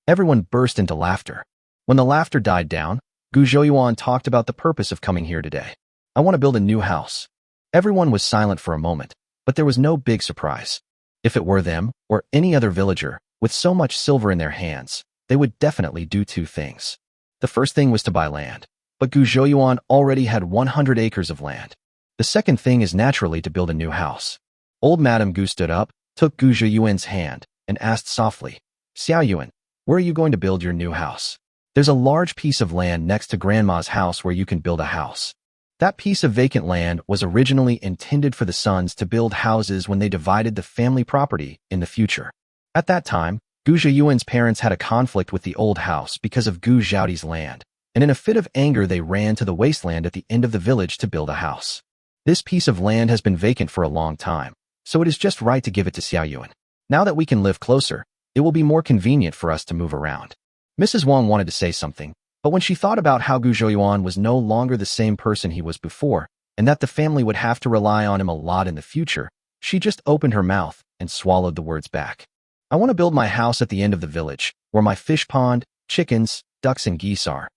Everyone burst into laughter. When the laughter died down, Gu Zhouyuan talked about the purpose of coming here today. I want to build a new house. Everyone was silent for a moment, but there was no big surprise. If it were them, or any other villager, with so much silver in their hands, they would definitely do two things. The first thing was to buy land, but Gu Zhouyuan already had 100 acres of land. The second thing is naturally to build a new house. Old Madame Gu stood up, took Gu Zhouyuan's hand, and asked softly, Xiaoyuan, where are you going to build your new house? There's a large piece of land next to Grandma's house where you can build a house. That piece of vacant land was originally intended for the sons to build houses when they divided the family property in the future. At that time, Gu Zhouyuan's parents had a conflict with the old house because of Gu Zhaodi's land, and in a fit of anger they ran to the wasteland at the end of the village to build a house. This piece of land has been vacant for a long time, so it is just right to give it to Xiaoyuan. Now that we can live closer, it will be more convenient for us to move around. Mrs. Wang wanted to say something, but when she thought about how Gu Zhouyuan was no longer the same person he was before, and that the family would have to rely on him a lot in the future, she just opened her mouth and swallowed the words back. I want to build my house at the end of the village, where my fish pond, chickens, ducks and geese are.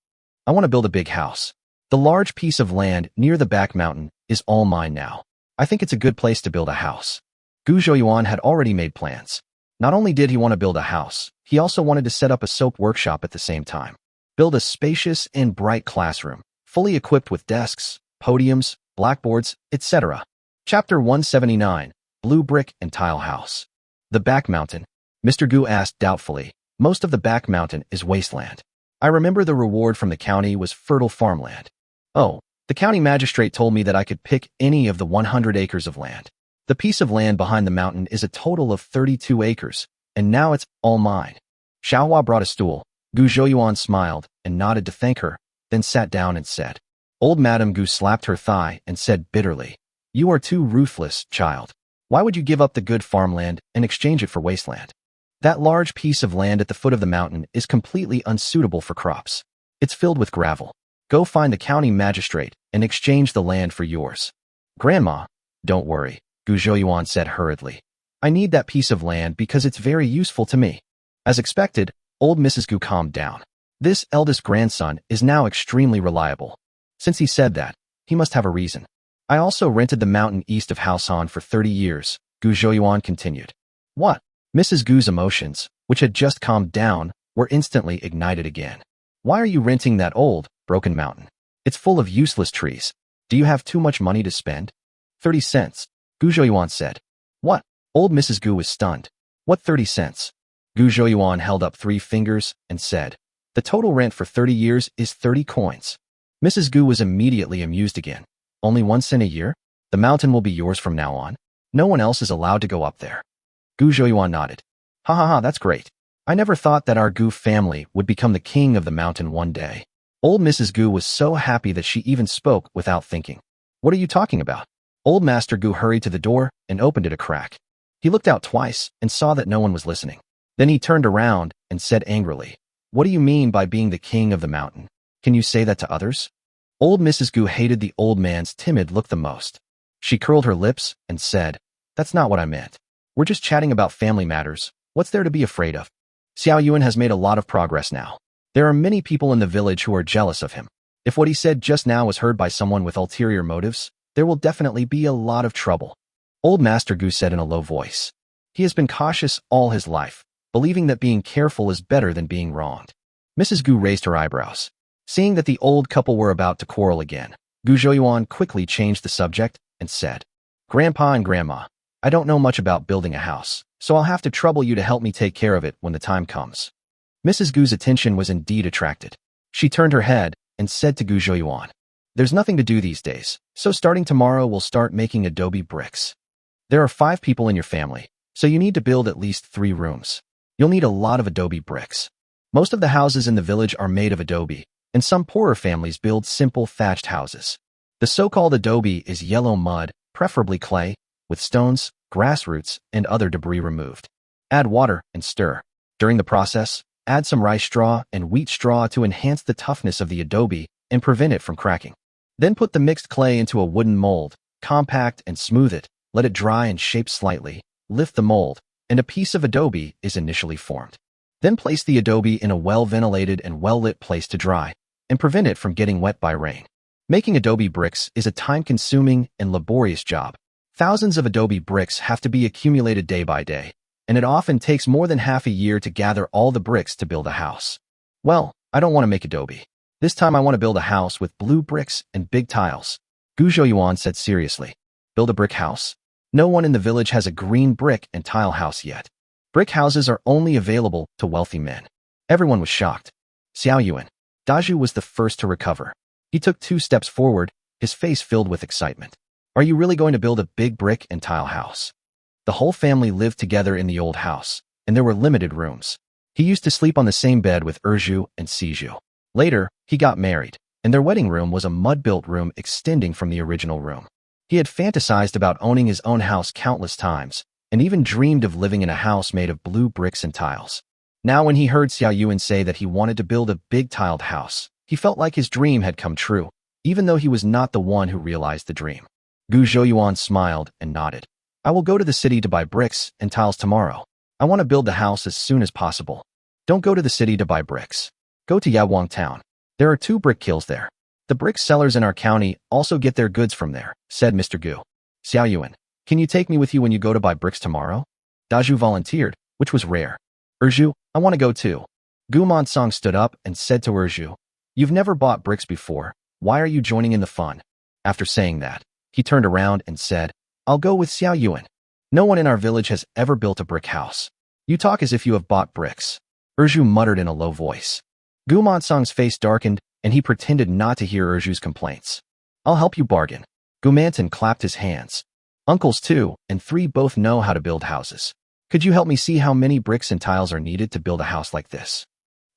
I want to build a big house. The large piece of land near the back mountain is all mine now. I think it's a good place to build a house. Gu Zhouyuan had already made plans. Not only did he want to build a house, he also wanted to set up a soap workshop at the same time. Build a spacious and bright classroom, fully equipped with desks, podiums, blackboards, etc. Chapter 179, Blue Brick and Tile House. The back mountain. Mr. Gu asked doubtfully, most of the back mountain is wasteland. I remember the reward from the county was fertile farmland. Oh, the county magistrate told me that I could pick any of the 100 acres of land. The piece of land behind the mountain is a total of 32 acres, and now it's all mine. Xiaohua brought a stool. Gu Zhouyuan smiled and nodded to thank her, then sat down and said. Old Madame Gu slapped her thigh and said bitterly, You are too ruthless, child. Why would you give up the good farmland and exchange it for wasteland? That large piece of land at the foot of the mountain is completely unsuitable for crops. It's filled with gravel. Go find the county magistrate and exchange the land for yours. Grandma, don't worry, Gu Zhouyuan said hurriedly. I need that piece of land because it's very useful to me. As expected, old Mrs. Gu calmed down. This eldest grandson is now extremely reliable. Since he said that, he must have a reason. I also rented the mountain east of Haosan for 30 years, Gu Zhouyuan continued. What? Mrs. Gu's emotions, which had just calmed down, were instantly ignited again. Why are you renting that old, broken mountain? It's full of useless trees. Do you have too much money to spend? 30 cents, Gu Zhouyuan said. What? Old Mrs. Gu was stunned. What 30 cents? Gu Zhouyuan held up 3 fingers and said, The total rent for 30 years is 30 coins. Mrs. Gu was immediately amused again. Only 1 cent a year? The mountain will be yours from now on. No one else is allowed to go up there. Gu Zhouyuan nodded. Ha ha ha, that's great. I never thought that our Gu family would become the king of the mountain one day. Old Mrs. Gu was so happy that she even spoke without thinking. What are you talking about? Old Master Gu hurried to the door and opened it a crack. He looked out twice and saw that no one was listening. Then he turned around and said angrily, "What do you mean by being the king of the mountain? Can you say that to others?" Old Mrs. Gu hated the old man's timid look the most. She curled her lips and said, "That's not what I meant. We're just chatting about family matters. What's there to be afraid of?" Xiao Yuan has made a lot of progress now. There are many people in the village who are jealous of him. If what he said just now was heard by someone with ulterior motives, there will definitely be a lot of trouble. Old Master Gu said in a low voice. He has been cautious all his life, believing that being careful is better than being wronged. Mrs. Gu raised her eyebrows. Seeing that the old couple were about to quarrel again, Gu Zhouyuan quickly changed the subject and said, "Grandpa and Grandma, I don't know much about building a house, so I'll have to trouble you to help me take care of it when the time comes." Mrs. Gu's attention was indeed attracted. She turned her head and said to Gu Zhouyuan, "There's nothing to do these days, so starting tomorrow we'll start making adobe bricks. There are 5 people in your family, so you need to build at least 3 rooms. You'll need a lot of adobe bricks. Most of the houses in the village are made of adobe, and some poorer families build simple thatched houses. The so-called adobe is yellow mud, preferably clay, with stones, grass roots, and other debris removed. Add water and stir. During the process, add some rice straw and wheat straw to enhance the toughness of the adobe and prevent it from cracking. Then put the mixed clay into a wooden mold, compact and smooth it, let it dry and shape slightly, lift the mold, and a piece of adobe is initially formed. Then place the adobe in a well-ventilated and well-lit place to dry, and prevent it from getting wet by rain. Making adobe bricks is a time-consuming and laborious job. Thousands of adobe bricks have to be accumulated day by day, and it often takes more than half a year to gather all the bricks to build a house. Well, I don't want to make adobe. This time I want to build a house with blue bricks and big tiles. Gu Zhouyuan said seriously. Build a brick house? No one in the village has a green brick and tile house yet. Brick houses are only available to wealthy men. Everyone was shocked. Xiao Yuan. Daju was the first to recover. He took 2 steps forward, his face filled with excitement. Are you really going to build a big brick and tile house? The whole family lived together in the old house, and there were limited rooms. He used to sleep on the same bed with Erju and Siju. Later, he got married, and their wedding room was a mud-built room extending from the original room. He had fantasized about owning his own house countless times, and even dreamed of living in a house made of blue bricks and tiles. Now when he heard Xiao Yuan say that he wanted to build a big tiled house, he felt like his dream had come true, even though he was not the one who realized the dream. Gu Zhouyuan smiled and nodded. I will go to the city to buy bricks and tiles tomorrow. I want to build the house as soon as possible. Don't go to the city to buy bricks. Go to Yawang Town. There are 2 brick kilns there. The brick sellers in our county also get their goods from there, said Mr. Gu. Xiao Yuan, can you take me with you when you go to buy bricks tomorrow? Daju volunteered, which was rare. Erju, I want to go too. Gu Monsong stood up and said to Erju, You've never bought bricks before. Why are you joining in the fun? After saying that, he turned around and said, I'll go with Xiao Yuan. No one in our village has ever built a brick house. You talk as if you have bought bricks. Erju muttered in a low voice. Gu Monsong's face darkened, and he pretended not to hear Erju's complaints. I'll help you bargain. Gu Manton clapped his hands. Uncles 2 and 3 both know how to build houses. Could you help me see how many bricks and tiles are needed to build a house like this?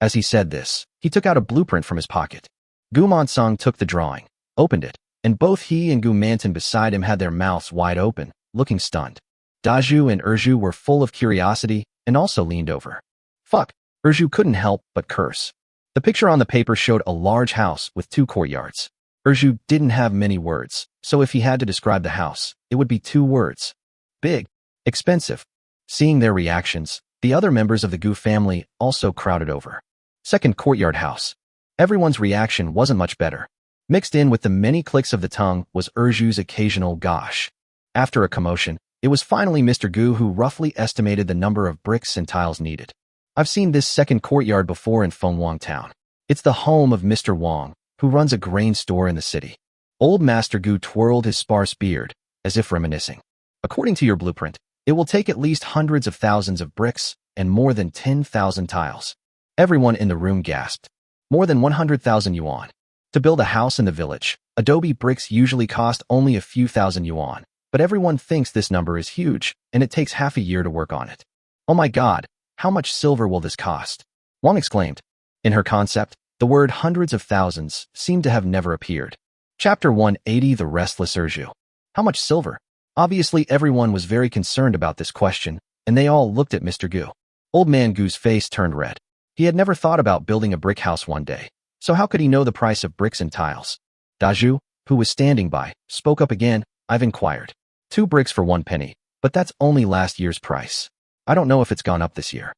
As he said this, he took out a blueprint from his pocket. Gu Monsong took the drawing, opened it, and both he and Gu Manton beside him had their mouths wide open, looking stunned. Daju and Erju were full of curiosity and also leaned over. Fuck, Erju couldn't help but curse. The picture on the paper showed a large house with 2 courtyards. Erju didn't have many words, so if he had to describe the house, it would be 2 words. Big. Expensive. Seeing their reactions, the other members of the Gu family also crowded over. Second courtyard house. Everyone's reaction wasn't much better. Mixed in with the many clicks of the tongue was Erju's occasional gosh. After a commotion, it was finally Mr. Gu who roughly estimated the number of bricks and tiles needed. I've seen this second courtyard before in Fengwang Town. It's the home of Mr. Wang, who runs a grain store in the city. Old Master Gu twirled his sparse beard, as if reminiscing. According to your blueprint, it will take at least hundreds of thousands of bricks and more than 10,000 tiles. Everyone in the room gasped. More than 100,000 yuan. To build a house in the village, adobe bricks usually cost only a few thousand yuan, but everyone thinks this number is huge, and it takes half a year to work on it. Oh my god, how much silver will this cost? Wang exclaimed. In her concept, The word hundreds of thousands seemed to have never appeared. Chapter 180, The Restless Urju. How much silver? Obviously, everyone was very concerned about this question, and they all looked at Mr. Gu. Old Man Gu's face turned red. He had never thought about building a brick house one day, so how could he know the price of bricks and tiles? Daju, who was standing by, spoke up again. I've inquired. 2 bricks for 1 penny, but that's only last year's price. I don't know if it's gone up this year.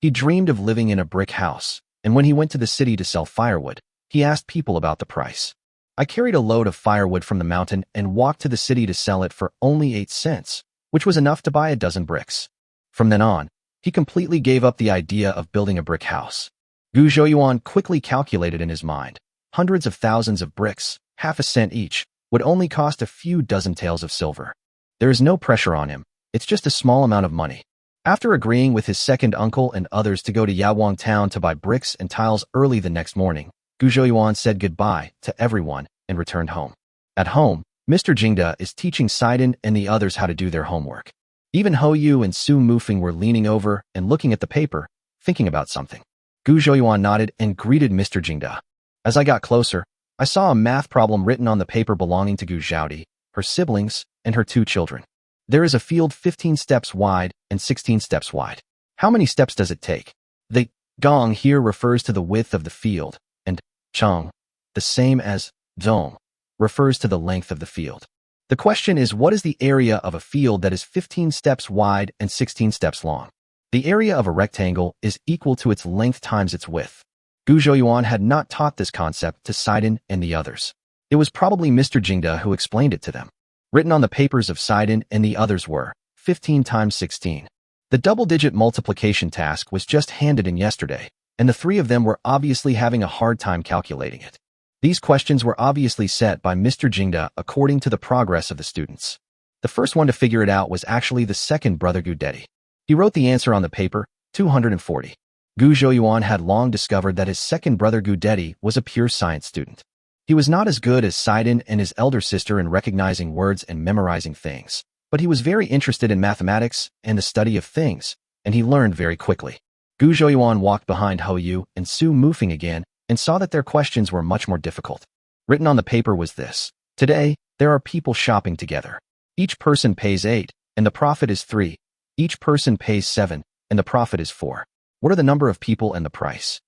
He dreamed of living in a brick house, and when he went to the city to sell firewood, he asked people about the price. I carried a load of firewood from the mountain and walked to the city to sell it for only 8 cents, which was enough to buy a dozen bricks. From then on, he completely gave up the idea of building a brick house. Gu Zhouyuan quickly calculated in his mind. Hundreds of thousands of bricks, half a cent each, would only cost a few dozen taels of silver. There is no pressure on him. It's just a small amount of money. After agreeing with his second uncle and others to go to Yawang town to buy bricks and tiles early the next morning, Gu Zhouyuan said goodbye to everyone and returned home. At home, Mr. Jingda is teaching Sidon and the others how to do their homework. Even Ho Yu and Su Mufeng were leaning over and looking at the paper, thinking about something. Gu Zhouyuan nodded and greeted Mr. Jingda. As I got closer, I saw a math problem written on the paper belonging to Gu Zhaodi, her siblings, and her 2 children. There is a field 15 steps wide and 16 steps wide. How many steps does it take? The gong here refers to the width of the field, and chong, the same as zong, refers to the length of the field. The question is, what is the area of a field that is 15 steps wide and 16 steps long? The area of a rectangle is equal to its length times its width. Gu Zhouyuan had not taught this concept to Sidon and the others. It was probably Mr. Jingda who explained it to them. Written on the papers of Sidon and the others were 15 times 16. The double-digit multiplication task was just handed in yesterday, and the 3 of them were obviously having a hard time calculating it. These questions were obviously set by Mr. Jingda according to the progress of the students. The first one to figure it out was actually the second brother Gu Dedi. He wrote the answer on the paper, 240. Gu Zhouyuan had long discovered that his second brother Gu Dedi was a pure science student. He was not as good as Sidon and his elder sister in recognizing words and memorizing things, but he was very interested in mathematics and the study of things, and he learned very quickly. Gu Zhouyuan walked behind Ho Yu and Su Mufeng again and saw that their questions were much more difficult. Written on the paper was this: today, there are people shopping together. Each person pays 8, and the profit is 3. Each person pays 7, and the profit is 4. What are the number of people and the price?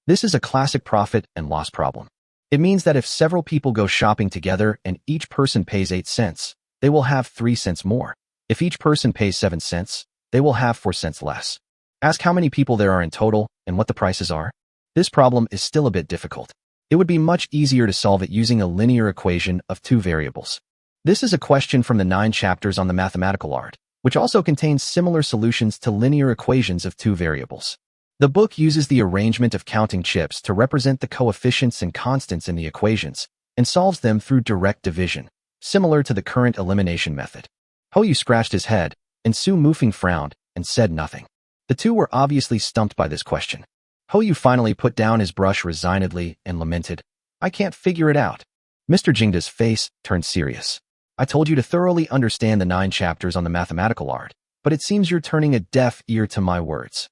This is a classic profit and loss problem. It means that if several people go shopping together and each person pays 8 cents, they will have 3 cents more. If each person pays 7 cents, they will have 4 cents less. Ask how many people there are in total and what the prices are. This problem is still a bit difficult. It would be much easier to solve it using a linear equation of 2 variables. This is a question from the 9 chapters on the mathematical art, which also contains similar solutions to linear equations of 2 variables. The book uses the arrangement of counting chips to represent the coefficients and constants in the equations, and solves them through direct division, similar to the current elimination method. Ho Yu scratched his head, and Su Mufeng frowned and said nothing. The 2 were obviously stumped by this question. Ho Yu finally put down his brush resignedly and lamented, I can't figure it out. Mr. Jingda's face turned serious. I told you to thoroughly understand the 9 chapters on the mathematical art, but it seems you're turning a deaf ear to my words.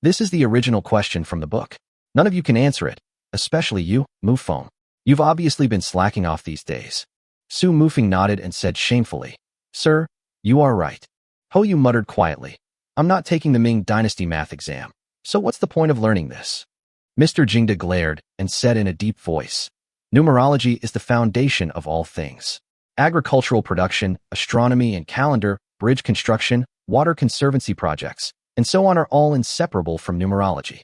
This is the original question from the book. None of you can answer it, especially you, Mufeng. You've obviously been slacking off these days. Su Mufeng nodded and said shamefully, Sir, you are right. Ho Yu muttered quietly, I'm not taking the Ming Dynasty math exam, so what's the point of learning this? Mr. Jingda glared and said in a deep voice, Numerology is the foundation of all things. Agricultural production, astronomy and calendar, bridge construction, water conservancy projects, and so on are all inseparable from numerology.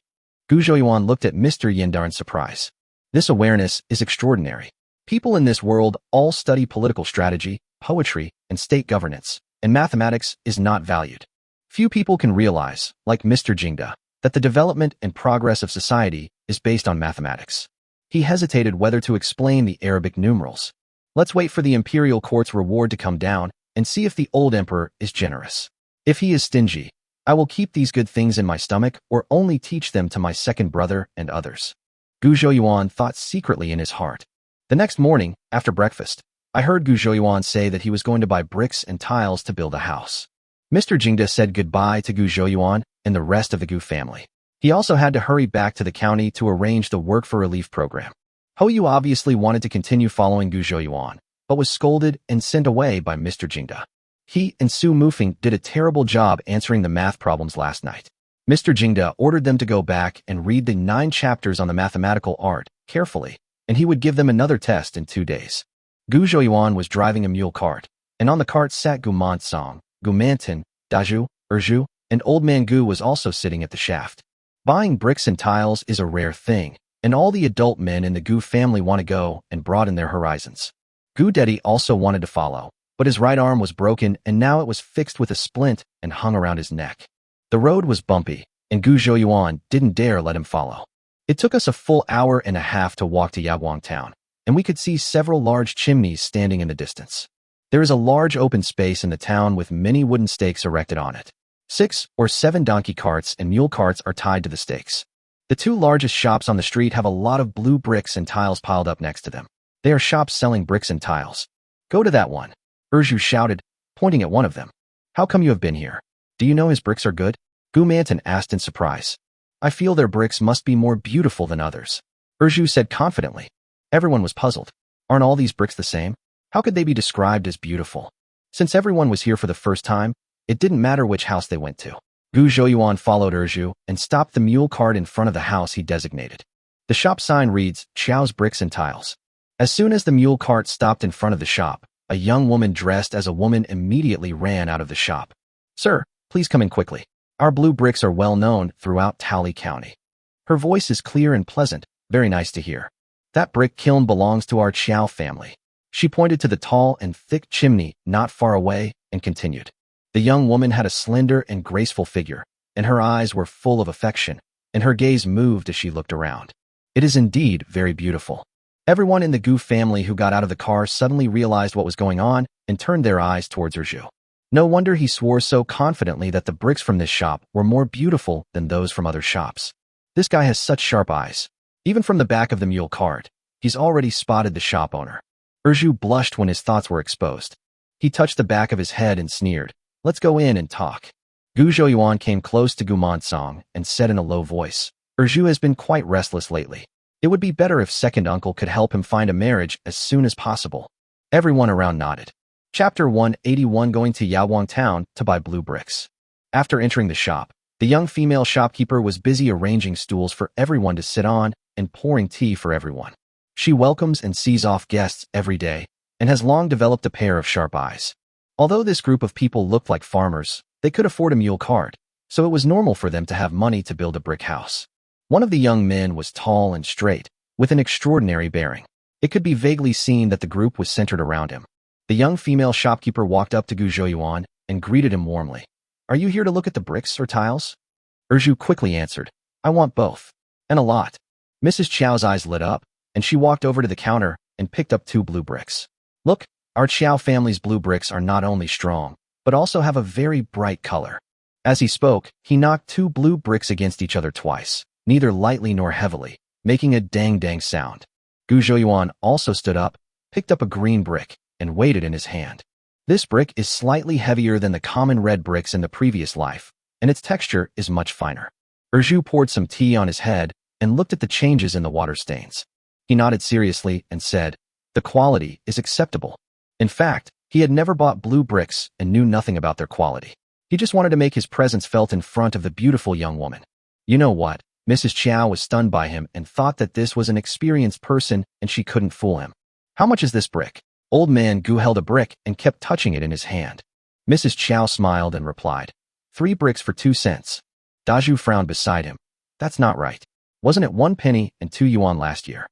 Gu Zhouyuan looked at Mr. Yindar in surprise. This awareness is extraordinary. People in this world all study political strategy, poetry, and state governance, and mathematics is not valued. Few people can realize, like Mr. Jingda, that the development and progress of society is based on mathematics. He hesitated whether to explain the Arabic numerals. Let's wait for the imperial court's reward to come down and see if the old emperor is generous. If he is stingy, I will keep these good things in my stomach or only teach them to my second brother and others. Gu Zhouyuan thought secretly in his heart. The next morning, after breakfast, I heard Gu Zhouyuan say that he was going to buy bricks and tiles to build a house. Mr. Jingda said goodbye to Gu Zhouyuan and the rest of the Gu family. He also had to hurry back to the county to arrange the work for relief program. Hoyu obviously wanted to continue following Gu Zhouyuan, but was scolded and sent away by Mr. Jingda. He and Su Mufeng did a terrible job answering the math problems last night. Mr. Jingda ordered them to go back and read the 9 chapters on the mathematical art carefully, and he would give them another test in 2 days. Gu Zhouyuan was driving a mule cart, and on the cart sat Gu Mansong, Gu Manton, Daju, Erju, and Old Man Gu was also sitting at the shaft. Buying bricks and tiles is a rare thing, and all the adult men in the Gu family want to go and broaden their horizons. Gu Dedi also wanted to follow, but his right arm was broken and now it was fixed with a splint and hung around his neck. The road was bumpy, and Gu Zhouyuan didn't dare let him follow. It took us a full hour and a half to walk to Yaguang town, and we could see several large chimneys standing in the distance. There is a large open space in the town with many wooden stakes erected on it. 6 or 7 donkey carts and mule carts are tied to the stakes. The 2 largest shops on the street have a lot of blue bricks and tiles piled up next to them. They are shops selling bricks and tiles. Go to that one, Erju shouted, pointing at one of them. How come you have been here? Do you know his bricks are good? Gu Manton asked in surprise. I feel their bricks must be more beautiful than others, Erju said confidently. Everyone was puzzled. Aren't all these bricks the same? How could they be described as beautiful? Since everyone was here for the first time, it didn't matter which house they went to. Gu Zhouyuan followed Erju and stopped the mule cart in front of the house he designated. The shop sign reads, Chow's Bricks and Tiles. As soon as the mule cart stopped in front of the shop, a young woman dressed as a woman immediately ran out of the shop. Sir, please come in quickly. Our blue bricks are well known throughout Tally County. Her voice is clear and pleasant, very nice to hear. That brick kiln belongs to our Chow family. She pointed to the tall and thick chimney not far away and continued. The young woman had a slender and graceful figure, and her eyes were full of affection, and her gaze moved as she looked around. It is indeed very beautiful. Everyone in the Gu family who got out of the car suddenly realized what was going on and turned their eyes towards Erju. No wonder he swore so confidently that the bricks from this shop were more beautiful than those from other shops. This guy has such sharp eyes. Even from the back of the mule cart, he's already spotted the shop owner. Erju blushed when his thoughts were exposed. He touched the back of his head and sneered. Let's go in and talk. Gu Zhouyuan came close to Gu Mansong and said in a low voice, Erju has been quite restless lately. It would be better if second uncle could help him find a marriage as soon as possible. Everyone around nodded. Chapter 181 Going to Yaguang Town to buy blue bricks. After entering the shop, the young female shopkeeper was busy arranging stools for everyone to sit on and pouring tea for everyone. She welcomes and sees off guests every day and has long developed a pair of sharp eyes. Although this group of people looked like farmers, they could afford a mule cart, so it was normal for them to have money to build a brick house. One of the young men was tall and straight, with an extraordinary bearing. It could be vaguely seen that the group was centered around him. The young female shopkeeper walked up to Gu Zhouyuan and greeted him warmly. Are you here to look at the bricks or tiles? Erju quickly answered, I want both. And a lot. Mrs. Chow's eyes lit up, and she walked over to the counter and picked up 2 blue bricks. Look, our Chow family's blue bricks are not only strong, but also have a very bright color. As he spoke, he knocked 2 blue bricks against each other twice, neither lightly nor heavily, making a dang-dang sound. Gu Zhouyuan also stood up, picked up a green brick, and weighed it in his hand. This brick is slightly heavier than the common red bricks in the previous life, and its texture is much finer. Erju poured some tea on his head and looked at the changes in the water stains. He nodded seriously and said, the quality is acceptable. In fact, he had never bought blue bricks and knew nothing about their quality. He just wanted to make his presence felt in front of the beautiful young woman. You know what? Mrs. Chow was stunned by him and thought that this was an experienced person and she couldn't fool him. How much is this brick? Old man Gu held a brick and kept touching it in his hand. Mrs. Chow smiled and replied, 3 bricks for 2 cents. Daju frowned beside him. That's not right. Wasn't it 1 penny and 2 yuan last year?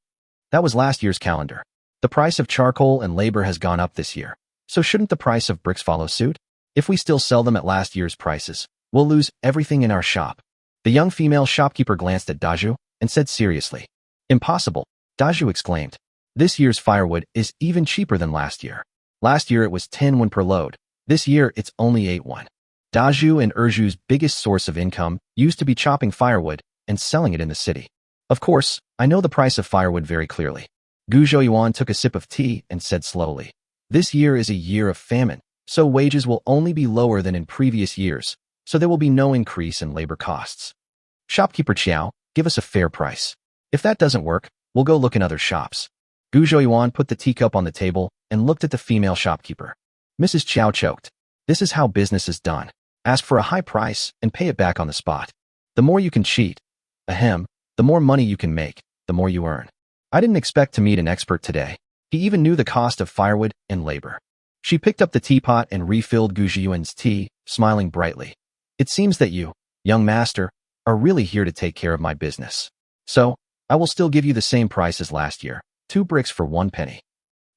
That was last year's calendar. The price of charcoal and labor has gone up this year, so shouldn't the price of bricks follow suit? If we still sell them at last year's prices, we'll lose everything in our shop. The young female shopkeeper glanced at Daju and said seriously, Impossible, Daju exclaimed. This year's firewood is even cheaper than last year. Last year it was 10 won per load. This year it's only 8 won. Daju and Erju's biggest source of income used to be chopping firewood and selling it in the city. Of course, I know the price of firewood very clearly. Gu Zhouyuan took a sip of tea and said slowly, This year is a year of famine, so wages will only be lower than in previous years, so there will be no increase in labor costs. Shopkeeper Qiao, give us a fair price. If that doesn't work, we'll go look in other shops. Gu Zhuoyuan put the teacup on the table and looked at the female shopkeeper. Mrs. Qiao choked. This is how business is done. Ask for a high price and pay it back on the spot. The more you can cheat, the more money you can make, the more you earn. I didn't expect to meet an expert today. He even knew the cost of firewood and labor. She picked up the teapot and refilled Gu Zhuoyuan's tea, smiling brightly. It seems that you, young master, are really here to take care of my business. So, I will still give you the same price as last year, 2 bricks for 1 penny.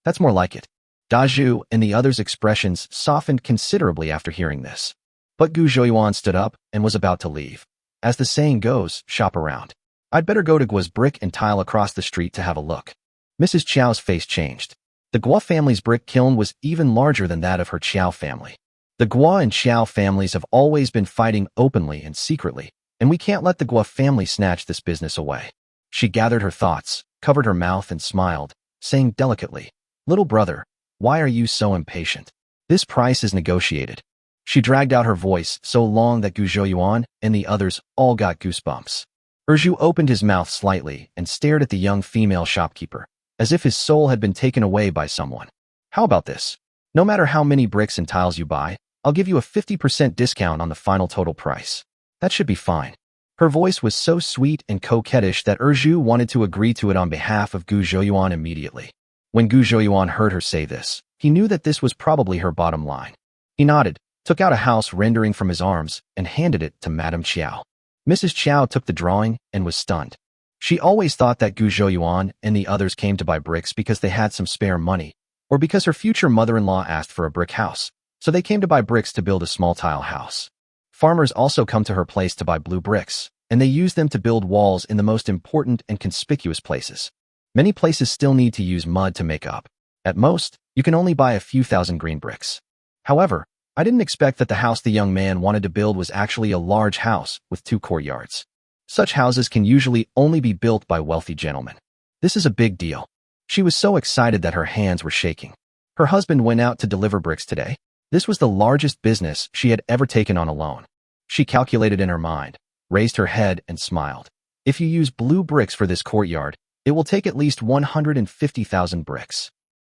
That's more like it. Dazhu and the others' expressions softened considerably after hearing this. But Gu Zhuoyuan stood up and was about to leave. As the saying goes, shop around. I'd better go to Gua's brick and tile across the street to have a look. Mrs. Qiao's face changed. The Gua family's brick kiln was even larger than that of her Qiao family. The Gua and Qiao families have always been fighting openly and secretly, and we can't let the Gua family snatch this business away. She gathered her thoughts, covered her mouth and smiled, saying delicately, "Little brother, why are you so impatient? This price is negotiated." She dragged out her voice so long that Gu Zhuoyuan and the others all got goosebumps. Erju opened his mouth slightly and stared at the young female shopkeeper, as if his soul had been taken away by someone. How about this? No matter how many bricks and tiles you buy, I'll give you a 50% discount on the final total price. That should be fine. Her voice was so sweet and coquettish that Erju wanted to agree to it on behalf of Gu Zhuoyuan immediately. When Gu Zhuoyuan heard her say this, he knew that this was probably her bottom line. He nodded, took out a house rendering from his arms, and handed it to Madame Qiao. Mrs. Qiao took the drawing and was stunned. She always thought that Gu Zhuoyuan and the others came to buy bricks because they had some spare money, or because her future mother-in-law asked for a brick house, so they came to buy bricks to build a small tile house. Farmers also come to her place to buy blue bricks, and they use them to build walls in the most important and conspicuous places. Many places still need to use mud to make up. At most, you can only buy a few thousand green bricks. However, I didn't expect that the house the young man wanted to build was actually a large house with 2 courtyards. Such houses can usually only be built by wealthy gentlemen. This is a big deal. She was so excited that her hands were shaking. Her husband went out to deliver bricks today. This was the largest business she had ever taken on alone. She calculated in her mind, raised her head and smiled. If you use blue bricks for this courtyard, it will take at least 150,000 bricks.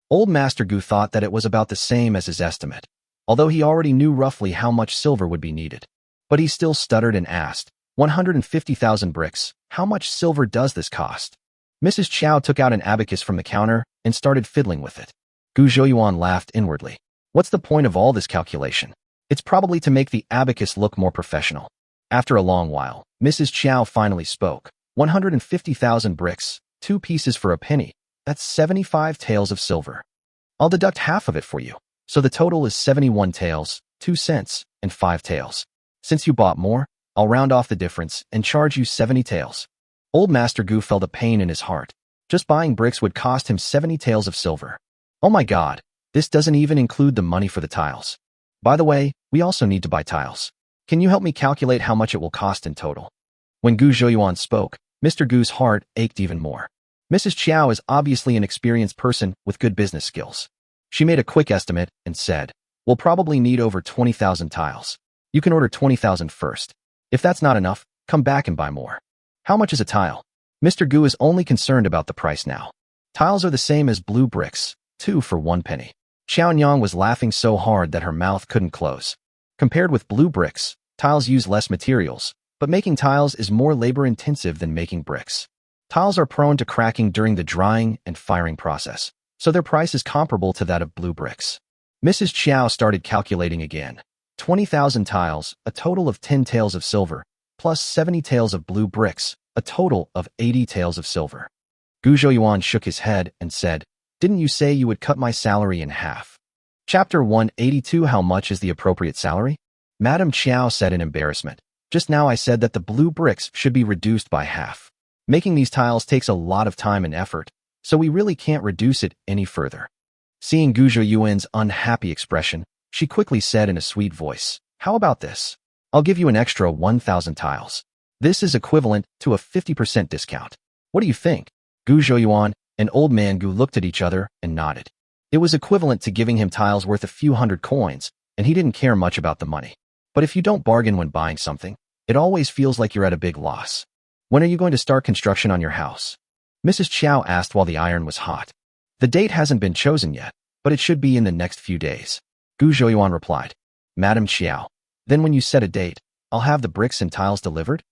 Old Master Gu thought that it was about the same as his estimate, although he already knew roughly how much silver would be needed. But he still stuttered and asked, 150,000 bricks, how much silver does this cost? Mrs. Qiao took out an abacus from the counter and started fiddling with it. Gu Zhuoyuan laughed inwardly. What's the point of all this calculation? It's probably to make the abacus look more professional. After a long while, Mrs. Qiao finally spoke. 150,000 bricks, 2 pieces for a penny. That's 75 taels of silver. I'll deduct half of it for you. So the total is 71 taels, 2 cents, and 5 taels. Since you bought more, I'll round off the difference and charge you 70 taels. Old Master Gu felt a pain in his heart. Just buying bricks would cost him 70 taels of silver. Oh my god, this doesn't even include the money for the tiles. By the way, we also need to buy tiles. Can you help me calculate how much it will cost in total? When Gu Zhuoyuan spoke, Mr. Gu's heart ached even more. Mrs. Qiao is obviously an experienced person with good business skills. She made a quick estimate and said, we'll probably need over 20,000 tiles. You can order 20,000 first. If that's not enough, come back and buy more. How much is a tile? Mr. Gu is only concerned about the price now. Tiles are the same as blue bricks, 2 for 1 penny. Xiaonyang was laughing so hard that her mouth couldn't close. Compared with blue bricks, tiles use less materials, but making tiles is more labor-intensive than making bricks. Tiles are prone to cracking during the drying and firing process, so their price is comparable to that of blue bricks. Mrs. Qiao started calculating again. 20,000 tiles, a total of 10 taels of silver, plus 70 taels of blue bricks, a total of 80 taels of silver. Gu Zhuoyuan shook his head and said, didn't you say you would cut my salary in half? Chapter 182 How much is the appropriate salary? Madame Qiao said in embarrassment. Just now I said that the blue bricks should be reduced by half. Making these tiles takes a lot of time and effort, so we really can't reduce it any further. Seeing Gu Zhuoyuan's unhappy expression, she quickly said in a sweet voice, how about this? I'll give you an extra 1,000 tiles. This is equivalent to a 50% discount. What do you think? Gu Zhuoyuan and Old Man Gu looked at each other and nodded. It was equivalent to giving him tiles worth a few hundred coins, and he didn't care much about the money. But if you don't bargain when buying something, It always feels like you're at a big loss. When are you going to start construction on your house? Mrs. Chiao asked while the iron was hot. The date hasn't been chosen yet, but it should be in the next few days. Gu Zhouyuan replied. Madam Chiao, then when you set a date, I'll have the bricks and tiles delivered?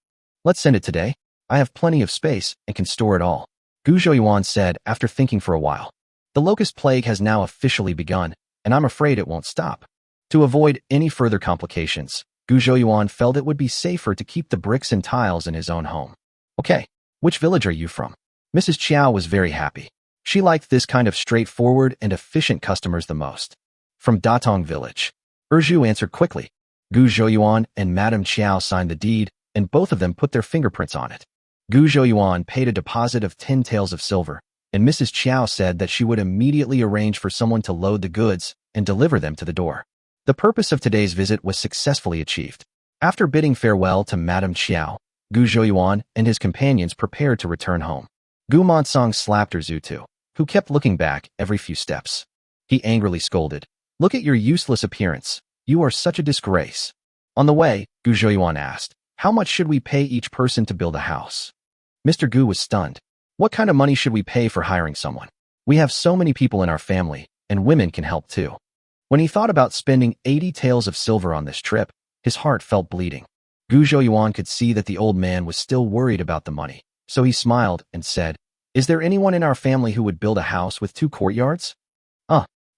Let's send it today. I have plenty of space and can store it all. Gu Zhouyuan said after thinking for a while. The locust plague has now officially begun, and I'm afraid it won't stop. To avoid any further complications, Gu Zhouyuan felt it would be safer to keep the bricks and tiles in his own home. Okay, which village are you from? Mrs. Chiao was very happy. She liked this kind of straightforward and efficient customers the most. From Datong village. Zhu answered quickly. Gu Zhouyuan and Madame Chiao signed the deed, and both of them put their fingerprints on it. Gu Zhouyuan paid a deposit of 10 taels of silver, and Mrs. Chiao said that she would immediately arrange for someone to load the goods and deliver them to the door. The purpose of today's visit was successfully achieved. After bidding farewell to Madame Chiao, Gu Zhouyuan and his companions prepared to return home. Gu Monsong slapped Zhu, who kept looking back every few steps. He angrily scolded. Look at your useless appearance. You are such a disgrace. On the way, Gu Zhouyuan asked, how much should we pay each person to build a house? Mr. Gu was stunned. What kind of money should we pay for hiring someone? We have so many people in our family, and women can help too. When he thought about spending 80 taels of silver on this trip, his heart felt bleeding. Gu Zhouyuan could see that the old man was still worried about the money, so he smiled and said, is there anyone in our family who would build a house with 2 courtyards?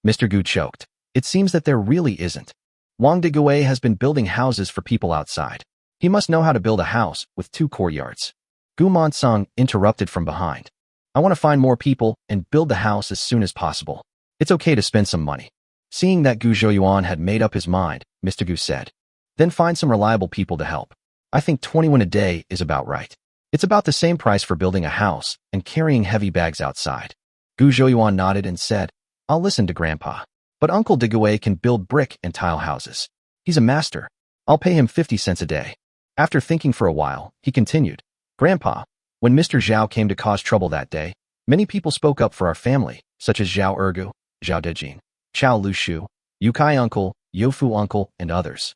Mr. Gu choked. It seems that there really isn't. Wang Digui has been building houses for people outside. He must know how to build a house with 2 courtyards. Gu Monsong interrupted from behind. I want to find more people and build the house as soon as possible. It's okay to spend some money. Seeing that Gu Zhouyuan had made up his mind, Mr. Gu said, then find some reliable people to help. I think 21 a day is about right. It's about the same price for building a house and carrying heavy bags outside. Gu Zhouyuan nodded and said, I'll listen to Grandpa. But Uncle Digui can build brick and tile houses. He's a master. I'll pay him 50 cents a day. After thinking for a while, he continued, Grandpa, when Mr. Zhao came to cause trouble that day, many people spoke up for our family, such as Zhao Ergu, Zhao Dejin, Chao Lushu, Yukai Uncle, Yofu Uncle, and others.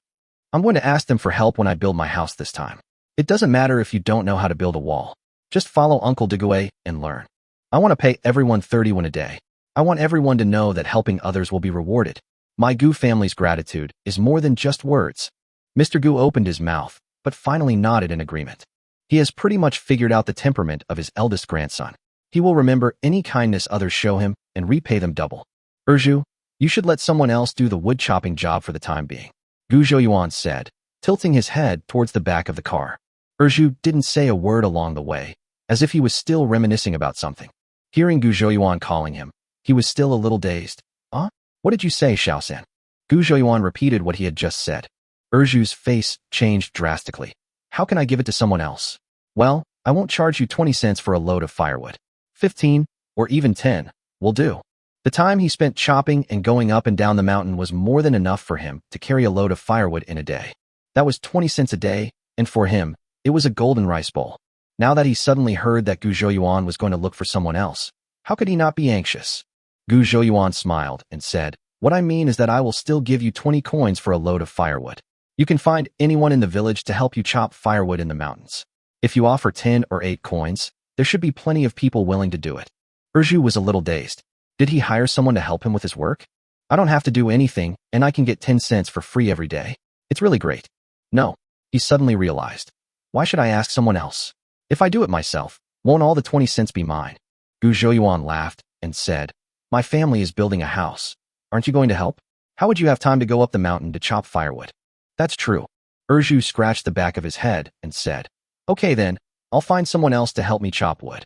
I'm going to ask them for help when I build my house this time. It doesn't matter if you don't know how to build a wall. Just follow Uncle Digui and learn. I want to pay everyone 31 a day. I want everyone to know that helping others will be rewarded. My Gu family's gratitude is more than just words. Mr. Gu opened his mouth, but finally nodded in agreement. He has pretty much figured out the temperament of his eldest grandson. He will remember any kindness others show him and repay them double. Zhu, you should let someone else do the wood chopping job for the time being. Gu Zhouyuan said, tilting his head towards the back of the car. Zhu didn't say a word along the way, as if he was still reminiscing about something. Hearing Gu Zhouyuan calling him, he was still a little dazed. What did you say, Xiaosan? Gu Zhouyuan repeated what he had just said. Zhu's face changed drastically. How can I give it to someone else? Well, I won't charge you 20 cents for a load of firewood. 15, or even 10, will do. The time he spent chopping and going up and down the mountain was more than enough for him to carry a load of firewood in a day. That was 20 cents a day, and for him, it was a golden rice bowl. Now that he suddenly heard that Gu Zhouyuan was going to look for someone else, how could he not be anxious? Gu Zhouyuan smiled and said, what I mean is that I will still give you 20 coins for a load of firewood. You can find anyone in the village to help you chop firewood in the mountains. If you offer 10 or 8 coins, there should be plenty of people willing to do it. Zhu was a little dazed. Did he hire someone to help him with his work? I don't have to do anything, and I can get 10 cents for free every day. It's really great. No, he suddenly realized. Why should I ask someone else? If I do it myself, won't all the 20 cents be mine? Gu Zhouyuan laughed and said, my family is building a house. Aren't you going to help? How would you have time to go up the mountain to chop firewood? That's true. Zhu scratched the back of his head and said, okay then, I'll find someone else to help me chop wood.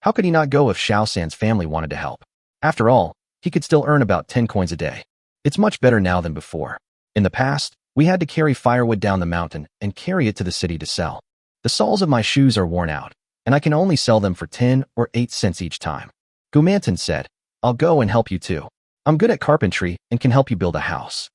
How could he not go if Xiaosan's family wanted to help? After all, he could still earn about 10 coins a day. It's much better now than before. In the past, we had to carry firewood down the mountain and carry it to the city to sell. The soles of my shoes are worn out, and I can only sell them for 10 or 8 cents each time. Gumantan said, I'll go and help you too. I'm good at carpentry and can help you build a house.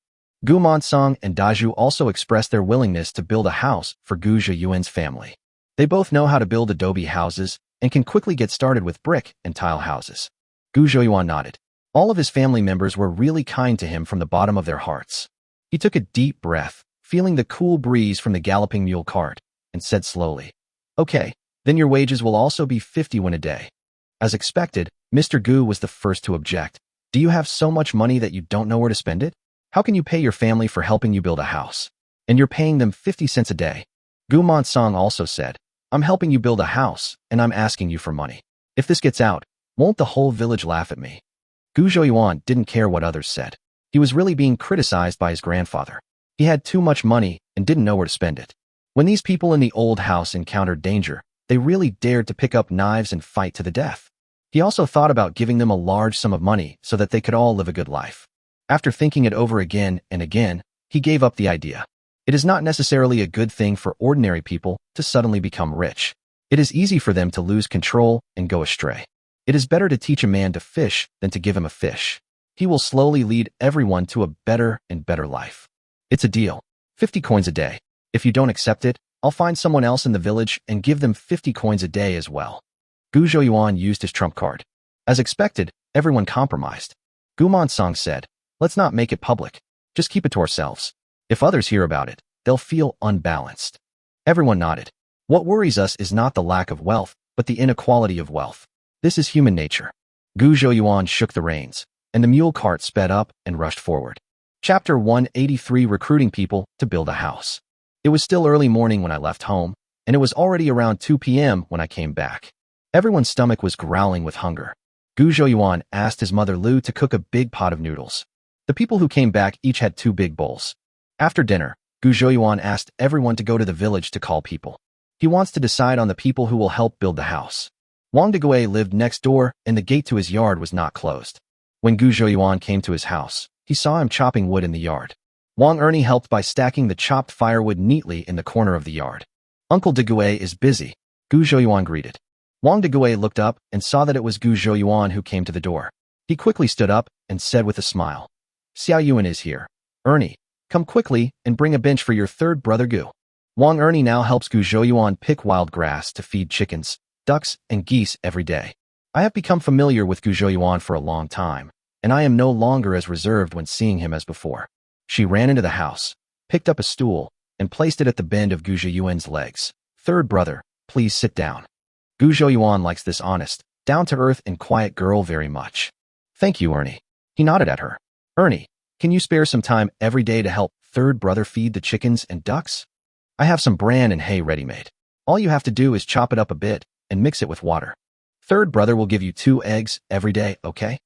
Gu Monsong and Dazhu also expressed their willingness to build a house for Gu Zhouyuan's family. They both know how to build adobe houses and can quickly get started with brick and tile houses. Gu Zhouyuan nodded. All of his family members were really kind to him from the bottom of their hearts. He took a deep breath, feeling the cool breeze from the galloping mule cart, and said slowly, "Okay, then your wages will also be 50 won a day." As expected, Mr. Gu was the first to object. "Do you have so much money that you don't know where to spend it? How can you pay your family for helping you build a house? And you're paying them 50 cents a day." Gu Song also said, "I'm helping you build a house, and I'm asking you for money. If this gets out, won't the whole village laugh at me?" Gu Zhouyuan didn't care what others said. He was really being criticized by his grandfather. He had too much money and didn't know where to spend it. When these people in the old house encountered danger, they really dared to pick up knives and fight to the death. He also thought about giving them a large sum of money so that they could all live a good life. After thinking it over again and again, he gave up the idea. It is not necessarily a good thing for ordinary people to suddenly become rich. It is easy for them to lose control and go astray. It is better to teach a man to fish than to give him a fish. He will slowly lead everyone to a better and better life. It's a deal. 50 coins a day. If you don't accept it, I'll find someone else in the village and give them 50 coins a day as well. Gu Zhouyuan used his trump card. As expected, everyone compromised. Gu Song said, "Let's not make it public. Just keep it to ourselves. If others hear about it, they'll feel unbalanced." Everyone nodded. What worries us is not the lack of wealth, but the inequality of wealth. This is human nature. Gu Zhouyuan shook the reins, and the mule cart sped up and rushed forward. Chapter 183: Recruiting People to Build a House. It was still early morning when I left home, and it was already around 2 p.m. when I came back. Everyone's stomach was growling with hunger. Gu Zhouyuan asked his mother Lu to cook a big pot of noodles. The people who came back each had 2 big bowls. After dinner, Gu Zhouyuan asked everyone to go to the village to call people. He wants to decide on the people who will help build the house. Wang Degui lived next door, and the gate to his yard was not closed. When Gu Zhouyuan came to his house, he saw him chopping wood in the yard. Wang Ernie helped by stacking the chopped firewood neatly in the corner of the yard. "Uncle Degui is busy," Gu Zhouyuan greeted. Wang Degui looked up and saw that it was Gu Zhouyuan who came to the door. He quickly stood up and said with a smile, "Xiao Yuan is here. Ernie, come quickly and bring a bench for your third brother Gu." Wang Ernie now helps Gu Zhouyuan pick wild grass to feed chickens, ducks, and geese every day. I have become familiar with Gu Zhouyuan for a long time, and I am no longer as reserved when seeing him as before. She ran into the house, picked up a stool, and placed it at the bend of Gu Zhouyuan's legs. "Third brother, please sit down." Gu Zhouyuan likes this honest, down-to-earth and quiet girl very much. "Thank you, Ernie." He nodded at her. "Ernie, can you spare some time every day to help third brother feed the chickens and ducks? I have some bran and hay ready-made. All you have to do is chop it up a bit and mix it with water. Third brother will give you 2 eggs every day, okay?"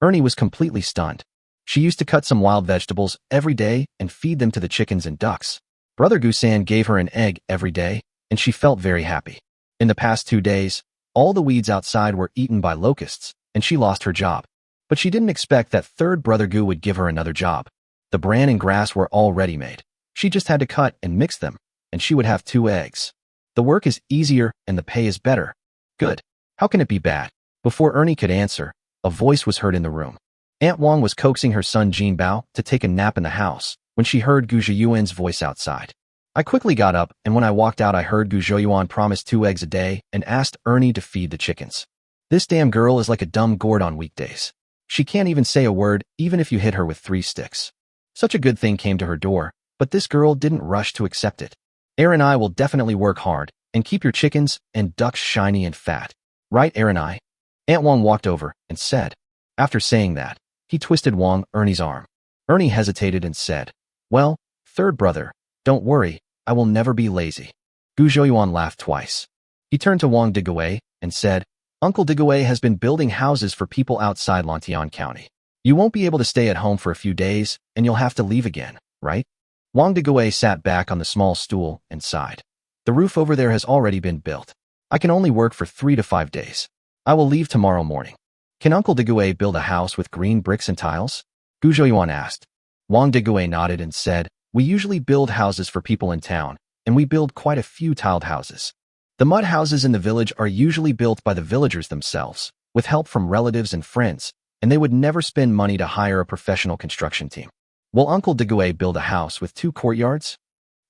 Ernie was completely stunned. She used to cut some wild vegetables every day and feed them to the chickens and ducks. Brother Gusan gave her an egg every day, and she felt very happy. In the past 2 days, all the weeds outside were eaten by locusts, and she lost her job. But she didn't expect that third brother Gu would give her another job. The bran and grass were all ready-made. She just had to cut and mix them, and she would have 2 eggs. The work is easier and the pay is better. Good. How can it be bad? Before Ernie could answer, a voice was heard in the room. Aunt Wang was coaxing her son Jin Bao to take a nap in the house when she heard Gu Zhouyuan's voice outside. I quickly got up, and when I walked out I heard Gu Zhouyuan promise 2 eggs a day and asked Ernie to feed the chickens. This damn girl is like a dumb gourd on weekdays. She can't even say a word even if you hit her with 3 sticks. Such a good thing came to her door, but this girl didn't rush to accept it. Aaron and I will definitely work hard and keep your chickens and ducks shiny and fat. Right, Aaron and I? Aunt Wang walked over and said. After saying that, he twisted Ernie's arm. Ernie hesitated and said, "Well, third brother, don't worry, I will never be lazy." Gu Zhouyuan laughed twice. He turned to Wang Degui and said, "Uncle Degui has been building houses for people outside Lantian County. You won't be able to stay at home for a few days, and you'll have to leave again, right?" Wang Degui sat back on the small stool and sighed. "The roof over there has already been built. I can only work for 3 to 5 days. I will leave tomorrow morning." "Can Uncle Degui build a house with green bricks and tiles?" Gu Zhouyuan asked. Wang Degui nodded and said, "We usually build houses for people in town, and we build quite a few tiled houses. The mud houses in the village are usually built by the villagers themselves, with help from relatives and friends, and they would never spend money to hire a professional construction team." "Will Uncle Degui build a house with 2 courtyards?"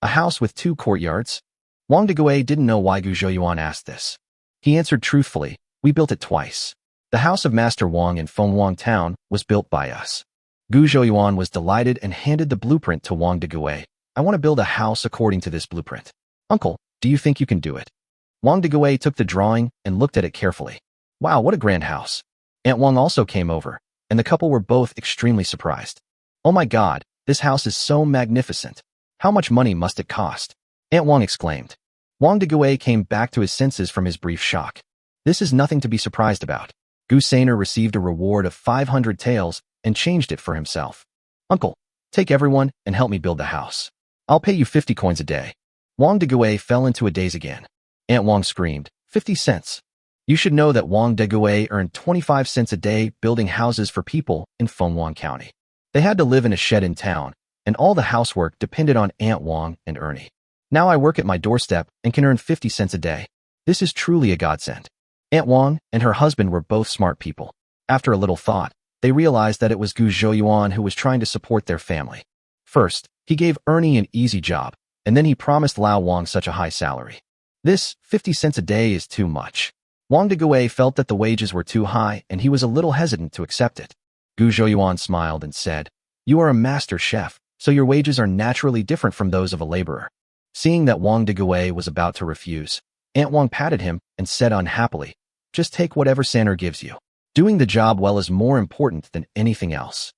"A house with 2 courtyards?" Wang Degui didn't know why Gu Zhouyuan asked this. He answered truthfully, "We built it twice. The house of Master Wang in Fengwang Town was built by us." Gu Zhouyuan was delighted and handed the blueprint to Wang Degui. "I want to build a house according to this blueprint. Uncle, Do you think you can do it? Wang Degui took the drawing and looked at it carefully. Wow, what a grand house. Aunt Wang also came over, and the couple were both extremely surprised. Oh my god, this house is so magnificent. How much money must it cost? Aunt Wang exclaimed. Wang Degui came back to his senses from his brief shock. This is nothing to be surprised about. Gu Sainer received a reward of 500 taels and changed it for himself. Uncle, take everyone and help me build the house. I'll pay you 50 coins a day. Wang Degui fell into a daze again. Aunt Wang screamed, 50 cents. You should know that Wang Degui earned 25 cents a day building houses for people in Fenghuang County. They had to live in a shed in town, and all the housework depended on Aunt Wang and Ernie. Now I work at my doorstep and can earn 50 cents a day. This is truly a godsend. Aunt Wang and her husband were both smart people. After a little thought, they realized that it was Gu Zhouyuan who was trying to support their family. First, he gave Ernie an easy job, and then he promised Lao Wang such a high salary. This 50 cents a day is too much. Wang Degui felt that the wages were too high and he was a little hesitant to accept it. Gu Zhouyuan smiled and said, You are a master chef, so your wages are naturally different from those of a laborer. Seeing that Wang Degui was about to refuse, Aunt Wang patted him and said unhappily, Just take whatever Saner gives you. Doing the job well is more important than anything else.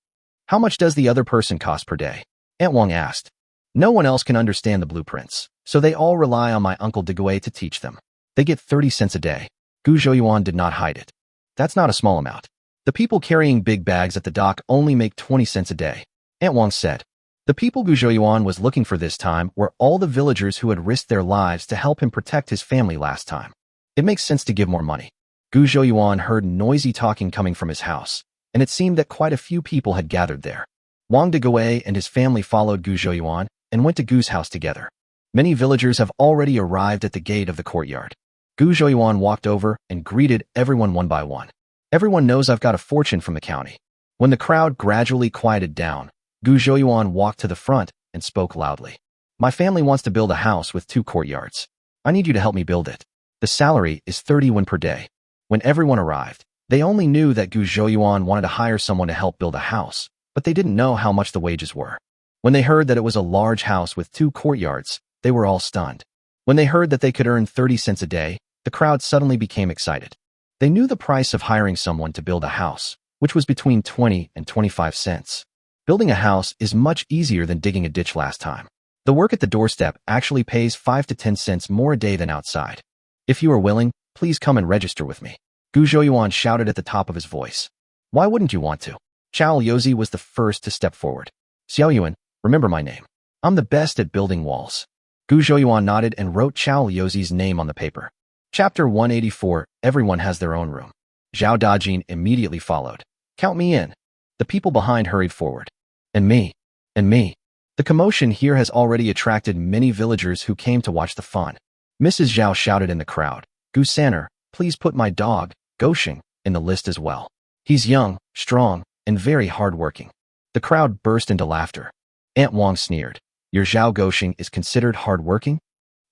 How much does the other person cost per day? Aunt Wang asked. No one else can understand the blueprints, so they all rely on my uncle Degui to teach them. They get 30 cents a day. Gu Zhouyuan did not hide it. That's not a small amount. The people carrying big bags at the dock only make 20 cents a day. Aunt Wang said. The people Gu Zhouyuan was looking for this time were all the villagers who had risked their lives to help him protect his family last time. It makes sense to give more money. Gu Zhouyuan heard noisy talking coming from his house, and it seemed that quite a few people had gathered there. Wang Degui and his family followed Gu Zhouyuan and went to Gu's house together. Many villagers have already arrived at the gate of the courtyard. Gu Zhouyuan walked over and greeted everyone one by one. Everyone knows I've got a fortune from the county. When the crowd gradually quieted down, Gu Zhouyuan walked to the front and spoke loudly. My family wants to build a house with 2 courtyards. I need you to help me build it. The salary is 30 won per day. When everyone arrived, they only knew that Gu Zhouyuan wanted to hire someone to help build a house, but they didn't know how much the wages were. When they heard that it was a large house with 2 courtyards, they were all stunned. When they heard that they could earn 30 cents a day, the crowd suddenly became excited. They knew the price of hiring someone to build a house, which was between 20 and 25 cents. Building a house is much easier than digging a ditch last time. The work at the doorstep actually pays 5 to 10 cents more a day than outside. If you are willing, please come and register with me. Gu Zhouyuan shouted at the top of his voice. Why wouldn't you want to? Chao Yozi was the first to step forward. Xiaoyuan, remember my name. I'm the best at building walls. Gu Zhouyuan nodded and wrote Chao Yozi's name on the paper. Chapter 184, Everyone has their own room. Zhao Dajin immediately followed. Count me in. The people behind hurried forward. And me. And me. The commotion here has already attracted many villagers who came to watch the fun. Mrs. Zhao shouted in the crowd. Gu Saner, please put my dog, Goshing, in the list as well. He's young, strong, and very hard-working. The crowd burst into laughter. Aunt Wang sneered. Your Zhao Goshing is considered hard-working?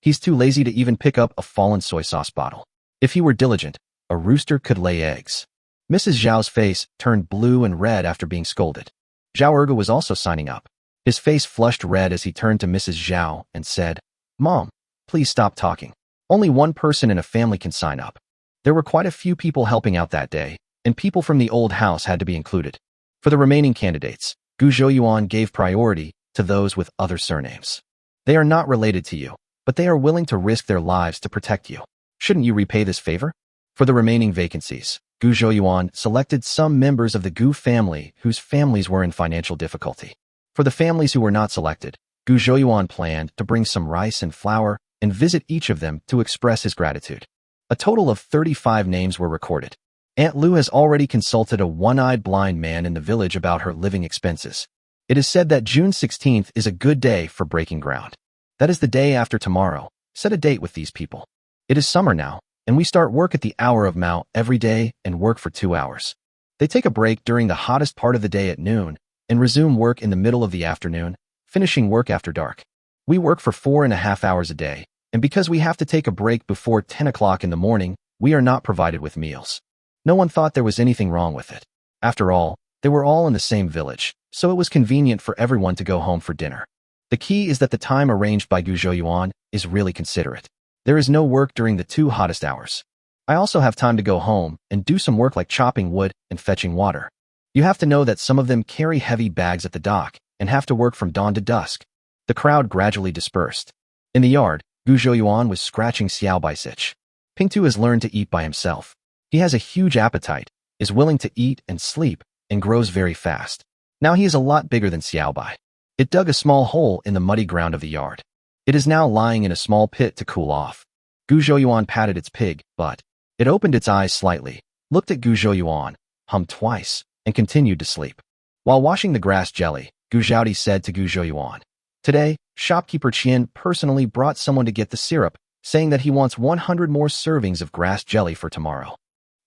He's too lazy to even pick up a fallen soy sauce bottle. If he were diligent, a rooster could lay eggs. Mrs. Zhao's face turned blue and red after being scolded. Zhao Erga was also signing up. His face flushed red as he turned to Mrs. Zhao and said, Mom, please stop talking. Only one person in a family can sign up. There were quite a few people helping out that day, and people from the old house had to be included. For the remaining candidates, Gu Zhouyuan gave priority to those with other surnames. They are not related to you, but they are willing to risk their lives to protect you. Shouldn't you repay this favor? For the remaining vacancies, Gu Zhouyuan selected some members of the Gu family whose families were in financial difficulty. For the families who were not selected, Gu Zhouyuan planned to bring some rice and flour and visit each of them to express his gratitude. A total of 35 names were recorded. Aunt Lu has already consulted a one-eyed blind man in the village about her living expenses. It is said that June 16th is a good day for breaking ground. That is the day after tomorrow. Set a date with these people. It is summer now, and we start work at the hour of Mao every day and work for 2 hours. They take a break during the hottest part of the day at noon and resume work in the middle of the afternoon, finishing work after dark. We work for 4.5 hours a day, and because we have to take a break before 10 o'clock in the morning, we are not provided with meals. No one thought there was anything wrong with it. After all, they were all in the same village, so it was convenient for everyone to go home for dinner. The key is that the time arranged by Gu Zhouyuan is really considerate. There is no work during the 2 hottest hours. I also have time to go home and do some work like chopping wood and fetching water. You have to know that some of them carry heavy bags at the dock and have to work from dawn to dusk. The crowd gradually dispersed. In the yard, Gu Zhouyuan was scratching Xiaobai's itch. Pingtu has learned to eat by himself. He has a huge appetite, is willing to eat and sleep, and grows very fast. Now he is a lot bigger than Xiaobai. It dug a small hole in the muddy ground of the yard. It is now lying in a small pit to cool off. Gu Zhouyuan patted its pig, but it opened its eyes slightly, looked at Gu Zhouyuan, hummed twice, and continued to sleep. While washing the grass jelly, Gu Zhaodi said to Gu Zhouyuan, "Today, shopkeeper Qian personally brought someone to get the syrup, saying that he wants 100 more servings of grass jelly for tomorrow.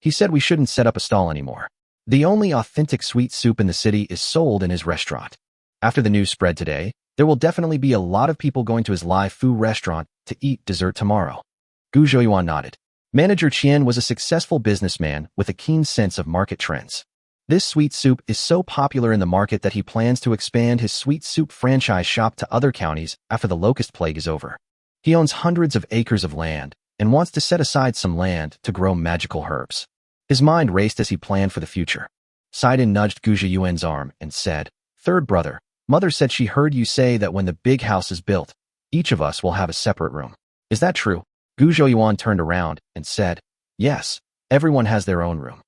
He said we shouldn't set up a stall anymore. The only authentic sweet soup in the city is sold in his restaurant. After the news spread today, there will definitely be a lot of people going to his live food restaurant to eat dessert tomorrow." Gu Zhouyuan nodded. Manager Qian was a successful businessman with a keen sense of market trends. This sweet soup is so popular in the market that he plans to expand his sweet soup franchise shop to other counties after the locust plague is over. He owns hundreds of acres of land and wants to set aside some land to grow magical herbs. His mind raced as he planned for the future. Sidon nudged Gu Zhouyuan's arm and said, "Third brother, Mother said she heard you say that when the big house is built, each of us will have a separate room. Is that true?" Gu Zhouyuan turned around and said, "Yes, everyone has their own room.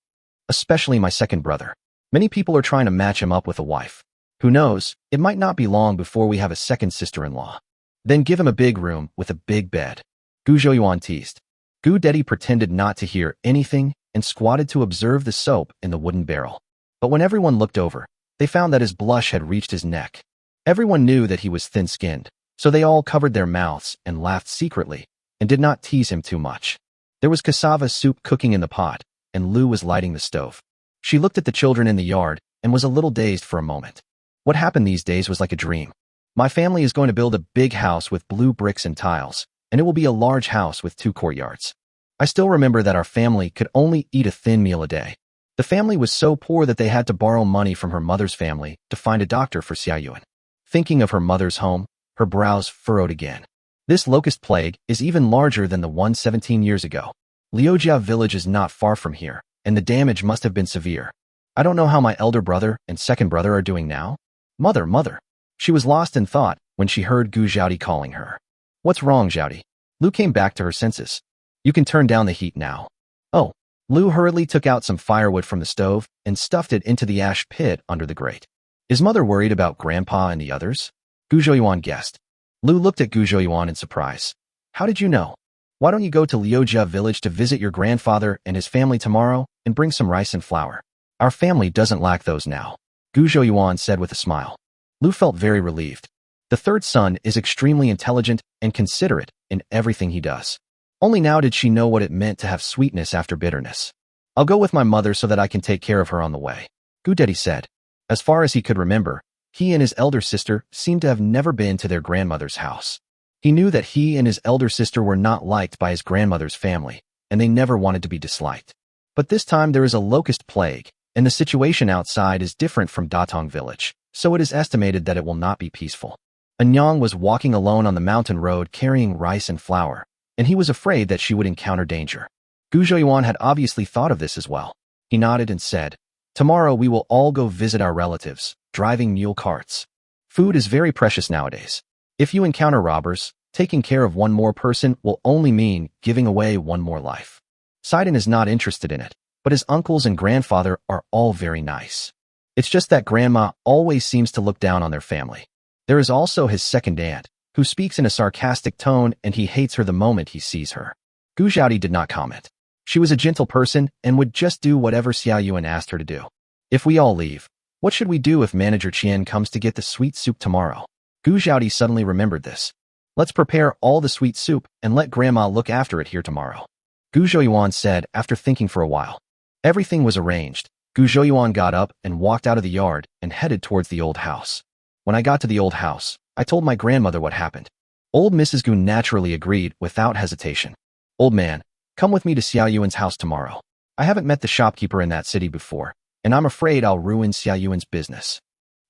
Especially my second brother. Many people are trying to match him up with a wife. Who knows, it might not be long before we have a second sister-in-law. Then give him a big room with a big bed." Gu Zhouyuan teased. Gu Dedi pretended not to hear anything and squatted to observe the soap in the wooden barrel. But when everyone looked over, they found that his blush had reached his neck. Everyone knew that he was thin-skinned, so they all covered their mouths and laughed secretly and did not tease him too much. There was cassava soup cooking in the pot, and Lu was lighting the stove. She looked at the children in the yard and was a little dazed for a moment. What happened these days was like a dream. My family is going to build a big house with blue bricks and tiles, and it will be a large house with 2 courtyards. I still remember that our family could only eat a thin meal a day. The family was so poor that they had to borrow money from her mother's family to find a doctor for Xiaoyuan. Thinking of her mother's home, her brows furrowed again. This locust plague is even larger than the one 17 years ago. Liujia village is not far from here, and the damage must have been severe. I don't know how my elder brother and second brother are doing now. Mother. She was lost in thought when she heard Gu Zhaodi calling her. "What's wrong, Zhaodi?" Lu came back to her senses. "You can turn down the heat now." "Oh." Lu hurriedly took out some firewood from the stove and stuffed it into the ash pit under the grate. "Is Mother worried about Grandpa and the others?" Gu Zhouyuan guessed. Lu looked at Gu Zhouyuan in surprise. "How did you know? Why don't you go to Liujia village to visit your grandfather and his family tomorrow and bring some rice and flour? Our family doesn't lack those now," Gu Zhouyuan said with a smile. Lu felt very relieved. The third son is extremely intelligent and considerate in everything he does. Only now did she know what it meant to have sweetness after bitterness. "I'll go with my mother so that I can take care of her on the way," Gu Dedi said. As far as he could remember, he and his elder sister seemed to have never been to their grandmother's house. He knew that he and his elder sister were not liked by his grandmother's family, and they never wanted to be disliked. But this time there is a locust plague, and the situation outside is different from Datong village, so it is estimated that it will not be peaceful. Anyang was walking alone on the mountain road carrying rice and flour, and he was afraid that she would encounter danger. Gu Zhouyuan had obviously thought of this as well. He nodded and said, "Tomorrow we will all go visit our relatives, driving mule carts. Food is very precious nowadays. If you encounter robbers, taking care of one more person will only mean giving away one more life." Sidon is not interested in it, but his uncles and grandfather are all very nice. It's just that grandma always seems to look down on their family. There is also his second aunt, who speaks in a sarcastic tone and he hates her the moment he sees her. Gu Zhaodi did not comment. She was a gentle person and would just do whatever Xiaoyuan asked her to do. "If we all leave, what should we do if Manager Qian comes to get the sweet soup tomorrow?" Gu Zhaodi suddenly remembered this. "Let's prepare all the sweet soup and let Grandma look after it here tomorrow," Gu Zhouyuan said after thinking for a while. Everything was arranged. Gu Zhouyuan got up and walked out of the yard and headed towards the old house. When I got to the old house, I told my grandmother what happened. Old Mrs. Gu naturally agreed without hesitation. "Old man, come with me to Xiaoyuan's house tomorrow. I haven't met the shopkeeper in that city before, and I'm afraid I'll ruin Xiaoyuan's business."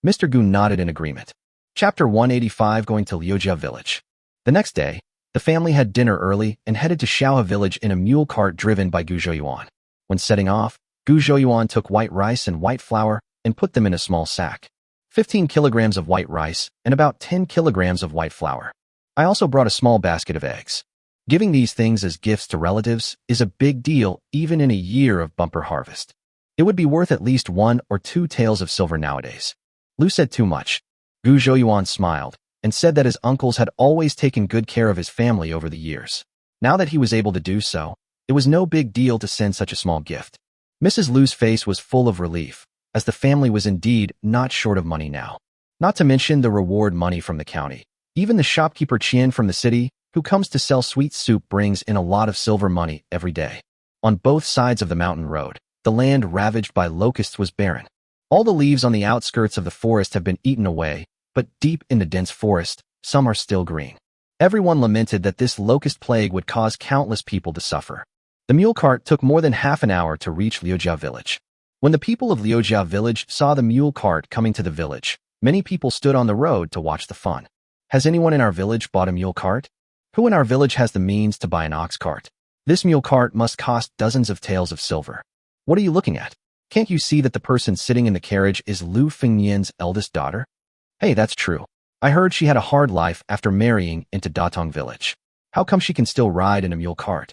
Mr. Gu nodded in agreement. Chapter 185 Going to Liujia village. The next day, The family had dinner early and headed to Xiaohe village in a mule cart driven by Gu Zhouyuan. When setting off, Gu Zhouyuan took white rice and white flour and put them in a small sack. 15 kilograms of white rice and about 10 kilograms of white flour. I also brought a small basket of eggs. Giving these things as gifts to relatives is a big deal even in a year of bumper harvest. It would be worth at least 1 or 2 taels of silver nowadays. Lu said too much. Gu Zhouyuan smiled and said that his uncles had always taken good care of his family over the years. Now that he was able to do so, it was no big deal to send such a small gift. Mrs. Lu's face was full of relief, as the family was indeed not short of money now. Not to mention the reward money from the county. Even the shopkeeper Qian from the city, who comes to sell sweet soup, brings in a lot of silver money every day. On both sides of the mountain road, the land ravaged by locusts was barren. All the leaves on the outskirts of the forest have been eaten away, but deep in the dense forest, some are still green. Everyone lamented that this locust plague would cause countless people to suffer. The mule cart took more than half an hour to reach Liujia village. When the people of Liujia village saw the mule cart coming to the village, many people stood on the road to watch the fun. Has anyone in our village bought a mule cart? Who in our village has the means to buy an ox cart? This mule cart must cost dozens of taels of silver. What are you looking at? Can't you see that the person sitting in the carriage is Lu Fengnian's eldest daughter? Hey, that's true. I heard she had a hard life after marrying into Datong village. How come she can still ride in a mule cart?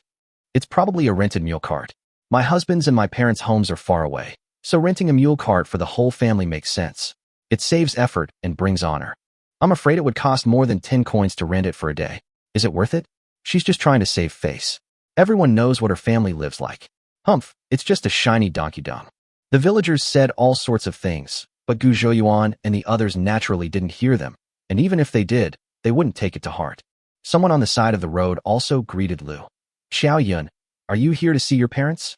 It's probably a rented mule cart. My husband's and my parents' homes are far away, so renting a mule cart for the whole family makes sense. It saves effort and brings honor. I'm afraid it would cost more than 10 coins to rent it for a day. Is it worth it? She's just trying to save face. Everyone knows what her family lives like. Humph, it's just a shiny donkey dung. The villagers said all sorts of things, but Gu Zhouyuan and the others naturally didn't hear them, and even if they did, they wouldn't take it to heart. Someone on the side of the road also greeted Lu. Xiao Yun, are you here to see your parents?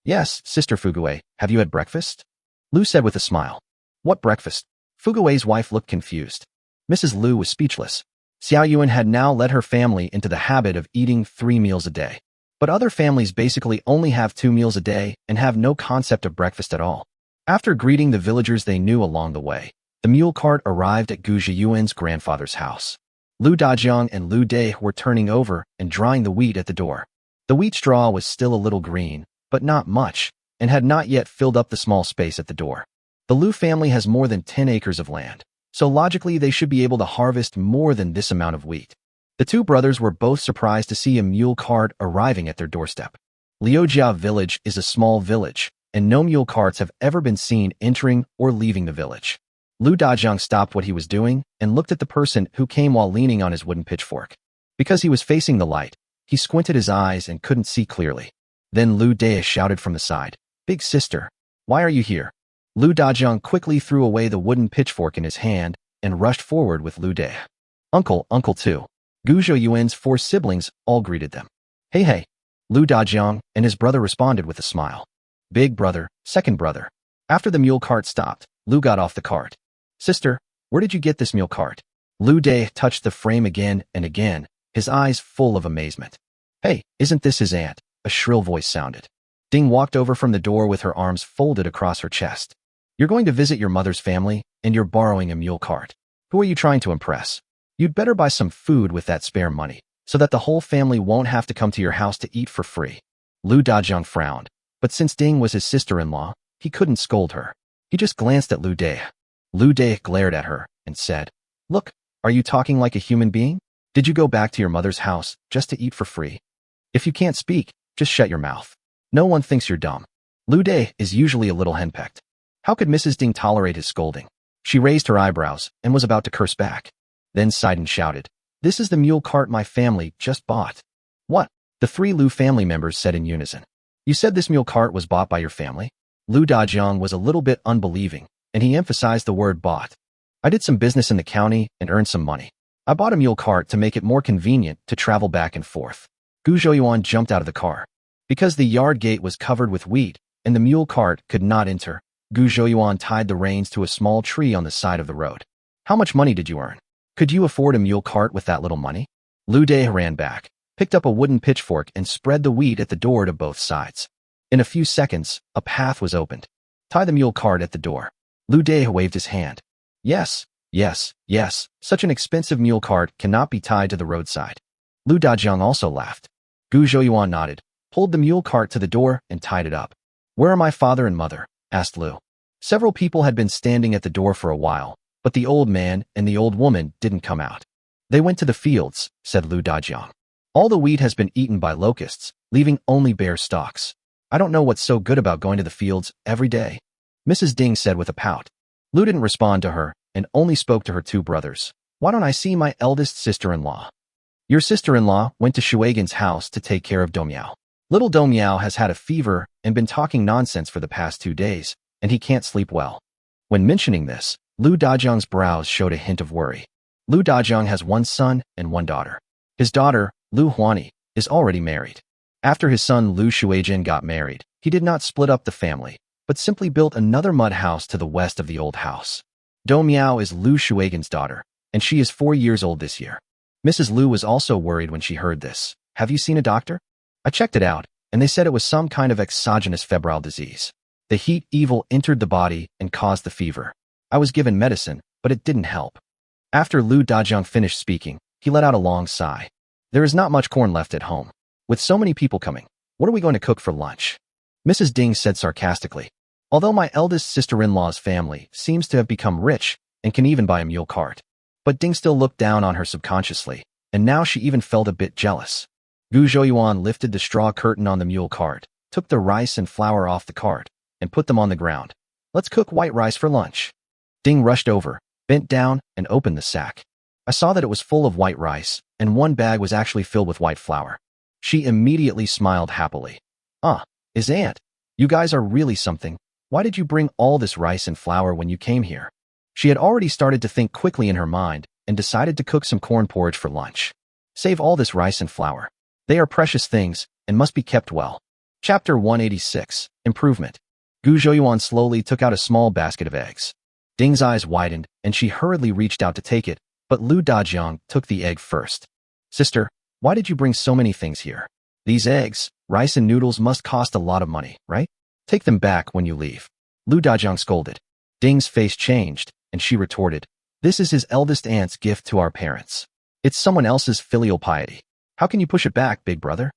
Yes, Sister Fuguei, have you had breakfast? Lu said with a smile. What breakfast? Fuguei's wife looked confused. Mrs. Lu was speechless. Xiao Yun had now led her family into the habit of eating 3 meals a day. But other families basically only have 2 meals a day and have no concept of breakfast at all. After greeting the villagers they knew along the way, the mule cart arrived at Gu Zhiyuan's grandfather's house. Lu Dajiang and Lu Dai were turning over and drying the wheat at the door. The wheat straw was still a little green, but not much, and had not yet filled up the small space at the door. The Lu family has more than 10 acres of land, so logically they should be able to harvest more than this amount of wheat. The two brothers were both surprised to see a mule cart arriving at their doorstep. Liujia village is a small village, and no mule carts have ever been seen entering or leaving the village. Lu Dajiang stopped what he was doing and looked at the person who came while leaning on his wooden pitchfork. Because he was facing the light, he squinted his eyes and couldn't see clearly. Then Lu Dai shouted from the side, "Big sister, why are you here?" Lu Dajiang quickly threw away the wooden pitchfork in his hand and rushed forward with Lu Dai. Uncle too. Gu Zhouyuan's 4 siblings all greeted them. Hey hey. Lu Dajiang and his brother responded with a smile. Big brother, second brother. After the mule cart stopped, Lu got off the cart. Sister, where did you get this mule cart? Lu Dai touched the frame again and again, his eyes full of amazement. Hey, isn't this his aunt? A shrill voice sounded. Ding walked over from the door with her arms folded across her chest. You're going to visit your mother's family, and you're borrowing a mule cart. Who are you trying to impress? You'd better buy some food with that spare money, so that the whole family won't have to come to your house to eat for free. Lu Dajiang frowned, but since Ding was his sister-in-law, he couldn't scold her. He just glanced at Lu Dai. Lu Dai glared at her and said, Look, are you talking like a human being? Did you go back to your mother's house just to eat for free? If you can't speak, just shut your mouth. No one thinks you're dumb. Lu Dai is usually a little henpecked. How could Mrs. Ding tolerate his scolding? She raised her eyebrows and was about to curse back. Then sighed and shouted, This is the mule cart my family just bought. What? The 3 Lu family members said in unison. You said this mule cart was bought by your family? Lu Dajiang was a little bit unbelieving, and he emphasized the word bought. I did some business in the county and earned some money. I bought a mule cart to make it more convenient to travel back and forth. Gu Zhouyuan jumped out of the car. Because the yard gate was covered with wheat and the mule cart could not enter, Gu Zhouyuan tied the reins to a small tree on the side of the road. How much money did you earn? Could you afford a mule cart with that little money? Lu Dai ran back, picked up a wooden pitchfork and spread the wheat at the door to both sides. In a few seconds, a path was opened. Tie the mule cart at the door. Lu Dai waved his hand. Yes, yes, yes, such an expensive mule cart cannot be tied to the roadside. Lu Dajiang also laughed. Gu Zhouyuan nodded, pulled the mule cart to the door, and tied it up. Where are my father and mother? Asked Lu. Several people had been standing at the door for a while, but the old man and the old woman didn't come out. They went to the fields, said Lu Dajiang. All the wheat has been eaten by locusts, leaving only bare stalks. I don't know what's so good about going to the fields every day, Mrs. Ding said with a pout. Lu didn't respond to her and only spoke to her two brothers. Why don't I see my eldest sister-in-law? Your sister-in-law went to Shuigan's house to take care of Dongmiao. Little Dongmiao has had a fever and been talking nonsense for the past 2 days, and he can't sleep well. When mentioning this, Lu Dajiang's brows showed a hint of worry. Lu Dajiang has one son and one daughter. His daughter, Lu Huani, is already married. After his son Lu Shuijin got married, he did not split up the family, but simply built another mud house to the west of the old house. Dongmiao is Lu Shuigan's daughter, and she is 4 years old this year. Mrs. Lu was also worried when she heard this. Have you seen a doctor? I checked it out, and they said it was some kind of exogenous febrile disease. The heat evil entered the body and caused the fever. I was given medicine, but it didn't help. After Lu Dajiang finished speaking, he let out a long sigh. There is not much corn left at home. With so many people coming, what are we going to cook for lunch? Mrs. Ding said sarcastically. Although my eldest sister-in-law's family seems to have become rich and can even buy a mule cart. But Ding still looked down on her subconsciously, and now she even felt a bit jealous. Gu Zhouyuan lifted the straw curtain on the mule cart, took the rice and flour off the cart, and put them on the ground. Let's cook white rice for lunch. Ding rushed over, bent down, and opened the sack. I saw that it was full of white rice, and one bag was actually filled with white flour. She immediately smiled happily. His aunt, you guys are really something. Why did you bring all this rice and flour when you came here? She had already started to think quickly in her mind and decided to cook some corn porridge for lunch. Save all this rice and flour. They are precious things and must be kept well. Chapter 186, Improvement. Gu Zhouyuan slowly took out a small basket of eggs. Ding's eyes widened and she hurriedly reached out to take it, but Lu Dajiang took the egg first. Sister, why did you bring so many things here? These eggs, rice and noodles must cost a lot of money, right? Take them back when you leave. Lu Dajiang scolded. Ding's face changed, and she retorted, this is his eldest aunt's gift to our parents. It's someone else's filial piety. How can you push it back, big brother?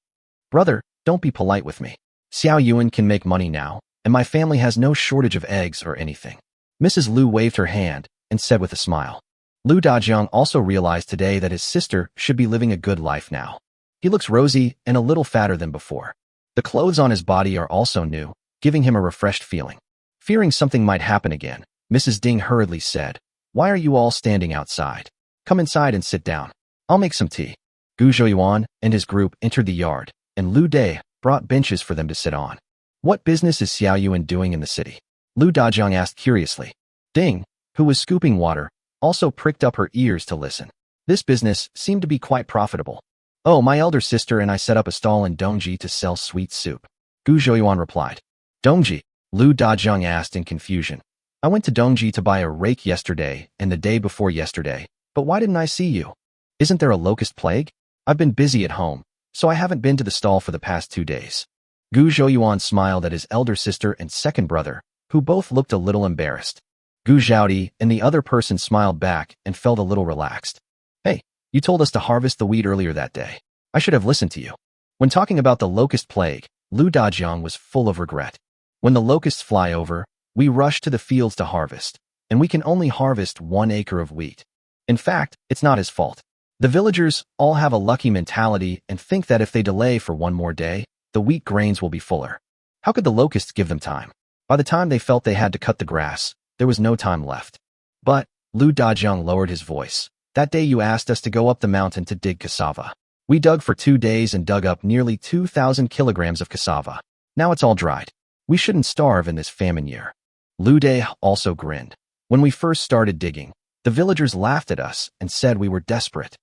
Brother, don't be polite with me. Xiao Yuan can make money now, and my family has no shortage of eggs or anything. Mrs. Lu waved her hand and said with a smile. Lu Dajiang also realized today that his sister should be living a good life now. He looks rosy and a little fatter than before. The clothes on his body are also new, giving him a refreshed feeling. Fearing something might happen again, Mrs. Ding hurriedly said, why are you all standing outside? Come inside and sit down. I'll make some tea. Gu Zhouyuan and his group entered the yard, and Lu Dai brought benches for them to sit on. What business is Xiao Yuan doing in the city? Lu Dajiang asked curiously. Ding, who was scooping water, also pricked up her ears to listen. This business seemed to be quite profitable. Oh, my elder sister and I set up a stall in Dongji to sell sweet soup. Gu Zhouyuan replied. Dongji? Lu Dajiang asked in confusion. I went to Dongji to buy a rake yesterday and the day before yesterday, but why didn't I see you? Isn't there a locust plague? I've been busy at home, so I haven't been to the stall for the past 2 days. Gu Zhouyuan smiled at his elder sister and second brother, who both looked a little embarrassed. Gu Zhaodi and the other person smiled back and felt a little relaxed. Hey, you told us to harvest the wheat earlier that day. I should have listened to you. When talking about the locust plague, Lu Dajiang was full of regret. When the locusts fly over, we rush to the fields to harvest, and we can only harvest 1 acre of wheat. In fact, it's not his fault. The villagers all have a lucky mentality and think that if they delay for 1 more day, the wheat grains will be fuller. How could the locusts give them time? By the time they felt they had to cut the grass, there was no time left. But, Lu Dajiang lowered his voice. That day you asked us to go up the mountain to dig cassava. We dug for 2 days and dug up nearly 2,000 kilograms of cassava. Now it's all dried. We shouldn't starve in this famine year. Lu Dai also grinned. When we first started digging, the villagers laughed at us and said we were desperate.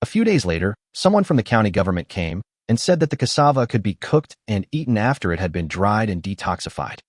A few days later, someone from the county government came and said that the cassava could be cooked and eaten after it had been dried and detoxified.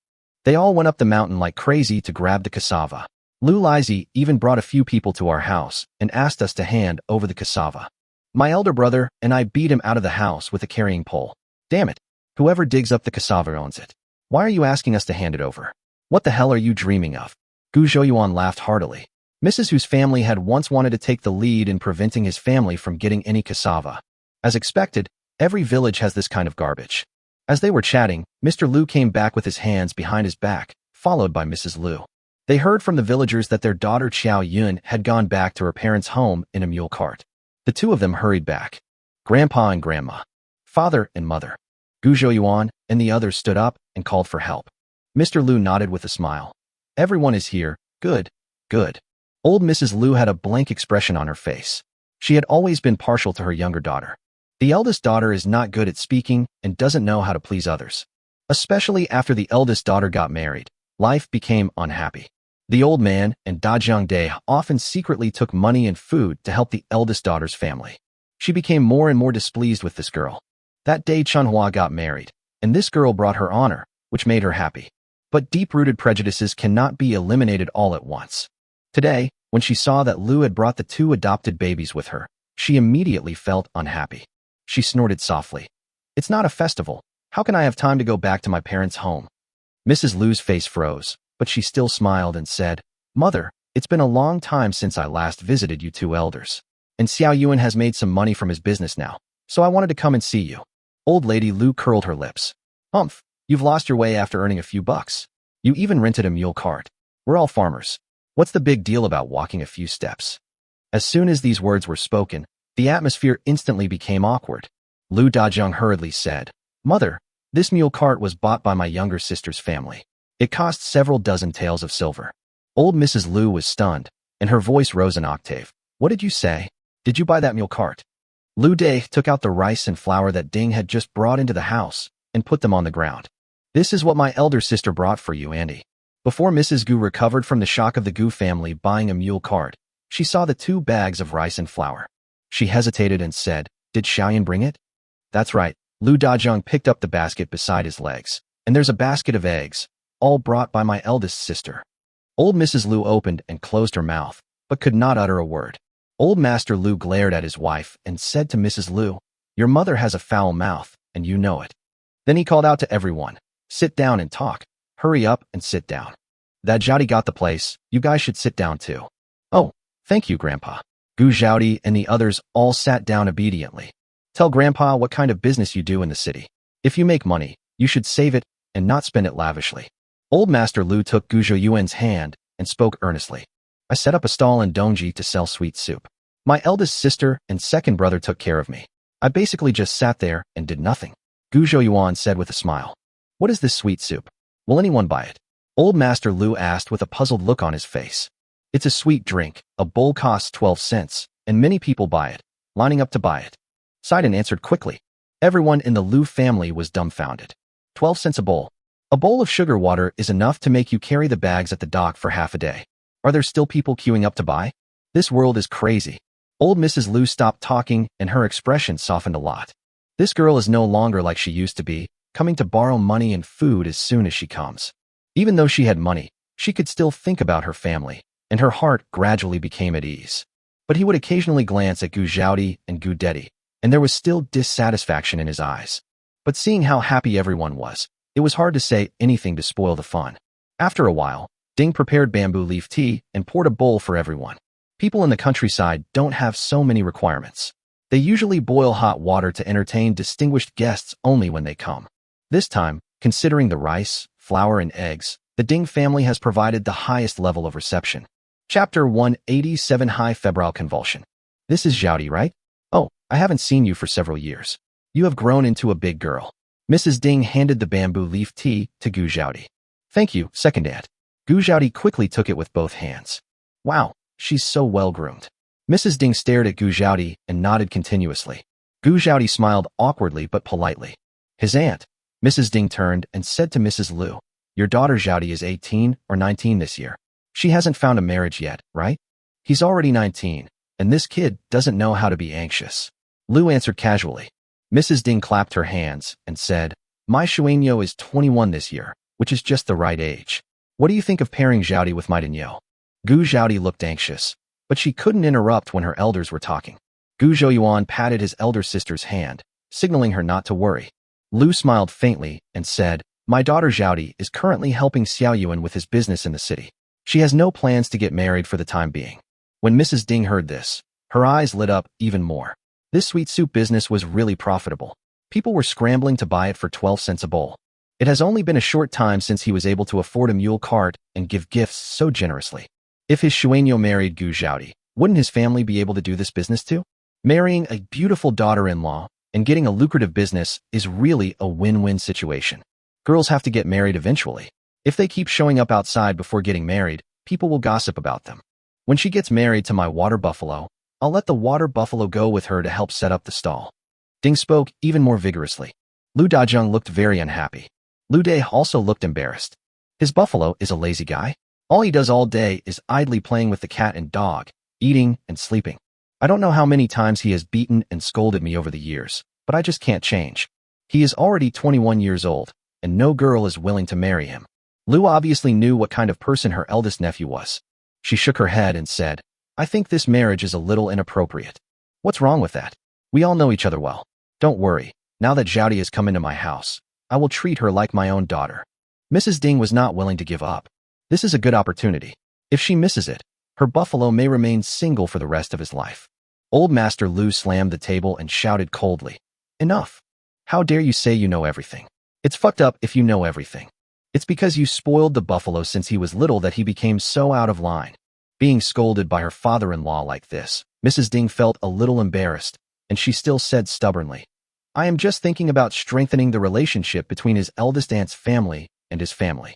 They all went up the mountain like crazy to grab the cassava. Lu Lizi even brought a few people to our house and asked us to hand over the cassava. My elder brother and I beat him out of the house with a carrying pole. Damn it. Whoever digs up the cassava owns it. Why are you asking us to hand it over? What the hell are you dreaming of? Gu Zhouyuan laughed heartily. Mrs. Hu's family had once wanted to take the lead in preventing his family from getting any cassava. As expected, every village has this kind of garbage. As they were chatting, Mr. Liu came back with his hands behind his back, followed by Mrs. Liu. They heard from the villagers that their daughter Xiao Yun had gone back to her parents' home in a mule cart. The two of them hurried back. Grandpa and Grandma, father and mother, Gu Zhouyuan, and the others stood up and called for help. Mr. Liu nodded with a smile. Everyone is here. Good, good. Old Mrs. Liu had a blank expression on her face. She had always been partial to her younger daughter. The eldest daughter is not good at speaking and doesn't know how to please others. Especially after the eldest daughter got married, life became unhappy. The old man and Dajiang Dai often secretly took money and food to help the eldest daughter's family. She became more and more displeased with this girl. That day Manhwa got married, and this girl brought her honor, which made her happy. But deep-rooted prejudices cannot be eliminated all at once. Today, when she saw that Liu had brought the two adopted babies with her, she immediately felt unhappy. She snorted softly. It's not a festival. How can I have time to go back to my parents' home? Mrs. Liu's face froze, but she still smiled and said, Mother, it's been a long time since I last visited you two elders. And Xiao Yuan has made some money from his business now, so I wanted to come and see you. Old Lady Liu curled her lips. Humph, you've lost your way after earning a few bucks. You even rented a mule cart. We're all farmers. What's the big deal about walking a few steps? As soon as these words were spoken, the atmosphere instantly became awkward. Liu Dajung hurriedly said, Mother, this mule cart was bought by my younger sister's family. It cost several dozen taels of silver. Old Mrs. Liu was stunned, and her voice rose an octave. What did you say? Did you buy that mule cart? Liu Dai took out the rice and flour that Ding had just brought into the house and put them on the ground. This is what my elder sister brought for you, Andy. Before Mrs. Gu recovered from the shock of the Gu family buying a mule cart, she saw the 2 bags of rice and flour. She hesitated and said, Did Xiaoyan bring it? That's right. Liu Dajung picked up the basket beside his legs. And there's a basket of eggs, all brought by my eldest sister. Old Mrs. Liu opened and closed her mouth, but could not utter a word. Old Master Liu glared at his wife and said to Mrs. Liu, Your mother has a foul mouth, and you know it. Then he called out to everyone, Sit down and talk. Hurry up and sit down. That Zhaodi got the place. You guys should sit down too. Oh, thank you, Grandpa. Gu Zhaodi and the others all sat down obediently. Tell Grandpa what kind of business you do in the city. If you make money, you should save it and not spend it lavishly. Old Master Liu took Gu Zhouyuan's hand and spoke earnestly. I set up a stall in Dongji to sell sweet soup. My eldest sister and second brother took care of me. I basically just sat there and did nothing. Gu Zhouyuan said with a smile. What is this sweet soup? Will anyone buy it? Old Master Liu asked with a puzzled look on his face. It's a sweet drink. A bowl costs 12 cents, and many people buy it, lining up to buy it. Sidon answered quickly. Everyone in the Liu family was dumbfounded. 12 cents a bowl. A bowl of sugar water is enough to make you carry the bags at the dock for half a day. Are there still people queuing up to buy? This world is crazy. Old Mrs. Liu stopped talking and her expression softened a lot. This girl is no longer like she used to be, coming to borrow money and food as soon as she comes. Even though she had money, she could still think about her family, and her heart gradually became at ease. But he would occasionally glance at Gu Zhaodi and Gu Dedi, and there was still dissatisfaction in his eyes. But seeing how happy everyone was, it was hard to say anything to spoil the fun. After a while, Ding prepared bamboo leaf tea and poured a bowl for everyone. People in the countryside don't have so many requirements. They usually boil hot water to entertain distinguished guests only when they come. This time, considering the rice, flour, and eggs, the Ding family has provided the highest level of reception. Chapter 187 High Febrile Convulsion. This is Zhaodi, right? Oh, I haven't seen you for several years. You have grown into a big girl. Mrs. Ding handed the bamboo leaf tea to Gu Zhaodi. Thank you, second aunt. Gu Zhaodi quickly took it with both hands. Wow, she's so well-groomed. Mrs. Ding stared at Gu Zhaodi and nodded continuously. Gu Zhaodi smiled awkwardly but politely. His aunt, Mrs. Ding turned and said to Mrs. Liu, Your daughter Zhaodi is 18 or 19 this year. She hasn't found a marriage yet, right? He's already 19, and this kid doesn't know how to be anxious. Liu answered casually. Mrs. Ding clapped her hands and said, My Shuanyo is 21 this year, which is just the right age. What do you think of pairing Zhaodi with my Danyo? Gu Zhaodi looked anxious, but she couldn't interrupt when her elders were talking. Gu Zhouyuan patted his elder sister's hand, signaling her not to worry. Liu smiled faintly and said, My daughter Zhaodi is currently helping Xiao Yuan with his business in the city. She has no plans to get married for the time being. When Mrs. Ding heard this, her eyes lit up even more. This sweet soup business was really profitable. People were scrambling to buy it for 12 cents a bowl. It has only been a short time since he was able to afford a mule cart and give gifts so generously. If his Xuanyo married Gu Zhaodi, wouldn't his family be able to do this business too? Marrying a beautiful daughter-in-law and getting a lucrative business is really a win-win situation. Girls have to get married eventually. If they keep showing up outside before getting married, people will gossip about them. When she gets married to my water buffalo, I'll let the water buffalo go with her to help set up the stall. Ding spoke even more vigorously. Lu Dajun looked very unhappy. Lu Dai also looked embarrassed. His buffalo is a lazy guy. All he does all day is idly playing with the cat and dog, eating and sleeping. I don't know how many times he has beaten and scolded me over the years, but I just can't change. He is already 21 years old, and no girl is willing to marry him. Lu obviously knew what kind of person her eldest nephew was. She shook her head and said, I think this marriage is a little inappropriate. What's wrong with that? We all know each other well. Don't worry, now that Zhaodi has come into my house, I will treat her like my own daughter. Mrs. Ding was not willing to give up. This is a good opportunity. If she misses it, her buffalo may remain single for the rest of his life. Old Master Lu slammed the table and shouted coldly, Enough! How dare you say you know everything? It's fucked up if you know everything. It's because you spoiled the buffalo since he was little that he became so out of line. Being scolded by her father-in-law like this, Mrs. Ding felt a little embarrassed, and she still said stubbornly, I am just thinking about strengthening the relationship between his eldest aunt's family and his family.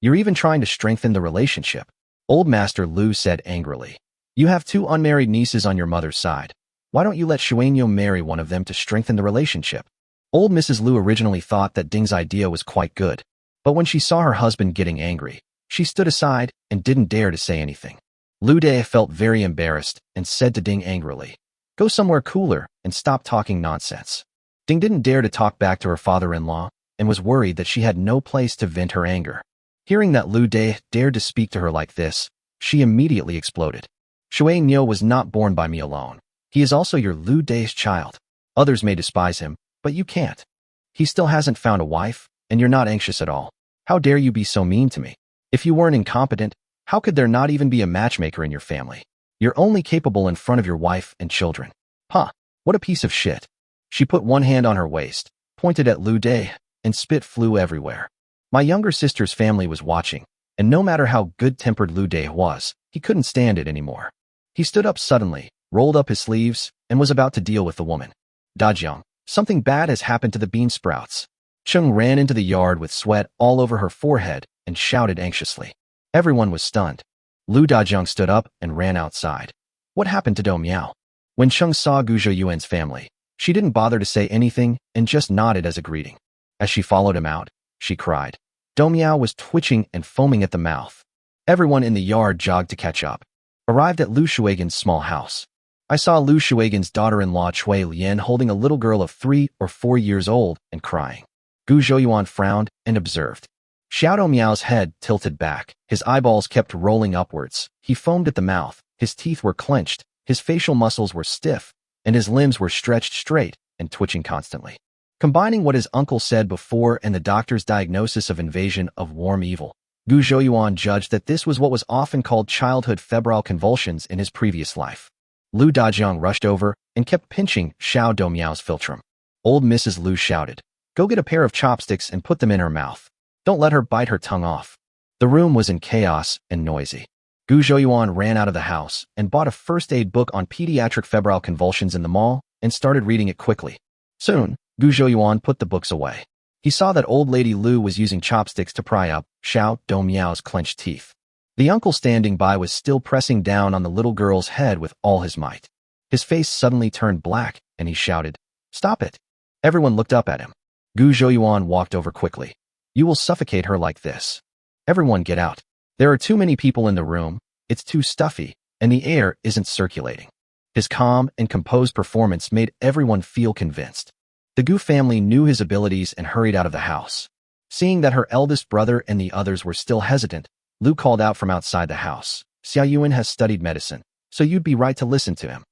You're even trying to strengthen the relationship. Old Master Lu said angrily, You have 2 unmarried nieces on your mother's side. Why don't you let Xuanyo marry one of them to strengthen the relationship? Old Mrs. Lu originally thought that Ding's idea was quite good, but when she saw her husband getting angry, she stood aside and didn't dare to say anything. Lu Dai felt very embarrassed and said to Ding angrily, Go somewhere cooler and stop talking nonsense. Ding didn't dare to talk back to her father-in-law and was worried that she had no place to vent her anger. Hearing that Lu Dai dared to speak to her like this, she immediately exploded. Shui Nyo was not born by me alone. He is also your Lu Dai's child. Others may despise him, but you can't. He still hasn't found a wife, and you're not anxious at all. How dare you be so mean to me? If you weren't incompetent, how could there not even be a matchmaker in your family? You're only capable in front of your wife and children. Huh, what a piece of shit. She put one hand on her waist, pointed at Lu Dai, and spit flew everywhere. My younger sister's family was watching, and no matter how good-tempered Lu Dai was, he couldn't stand it anymore. He stood up suddenly, rolled up his sleeves, and was about to deal with the woman. Dajiang, something bad has happened to the bean sprouts. Chung ran into the yard with sweat all over her forehead and shouted anxiously. Everyone was stunned. Lu Dajiang stood up and ran outside. What happened to Do Miao? When Chung saw Guzhou Yuan's family, she didn't bother to say anything and just nodded as a greeting. As she followed him out, she cried. Do Miao was twitching and foaming at the mouth. Everyone in the yard jogged to catch up. Arrived at Lu Shuigan's small house. I saw Lu Shuigan's daughter-in-law Cui Lian holding a little girl of 3 or 4 years old and crying. Gu Zhouyuan frowned and observed. Xiao Miao's head tilted back. His eyeballs kept rolling upwards. He foamed at the mouth. His teeth were clenched. His facial muscles were stiff, and his limbs were stretched straight and twitching constantly. Combining what his uncle said before and the doctor's diagnosis of invasion of warm evil, Gu Zhouyuan judged that this was what was often called childhood febrile convulsions in his previous life. Lu Dajiang rushed over and kept pinching Xiao Domiao's philtrum. Old Mrs. Lu shouted, Go get a pair of chopsticks and put them in her mouth. Don't let her bite her tongue off. The room was in chaos and noisy. Gu Zhouyuan ran out of the house and bought a first aid book on pediatric febrile convulsions in the mall and started reading it quickly. Soon, Gu Zhouyuan put the books away. He saw that old lady Lu was using chopsticks to pry up Xiao Domiao's clenched teeth. The uncle standing by was still pressing down on the little girl's head with all his might. His face suddenly turned black, and he shouted, Stop it! Everyone looked up at him. Gu Zhouyuan walked over quickly. You will suffocate her like this. Everyone get out. There are too many people in the room, it's too stuffy, and the air isn't circulating. His calm and composed performance made everyone feel convinced. The Gu family knew his abilities and hurried out of the house. Seeing that her eldest brother and the others were still hesitant, Lu called out from outside the house. Xiao Yuan has studied medicine, so you'd be right to listen to him.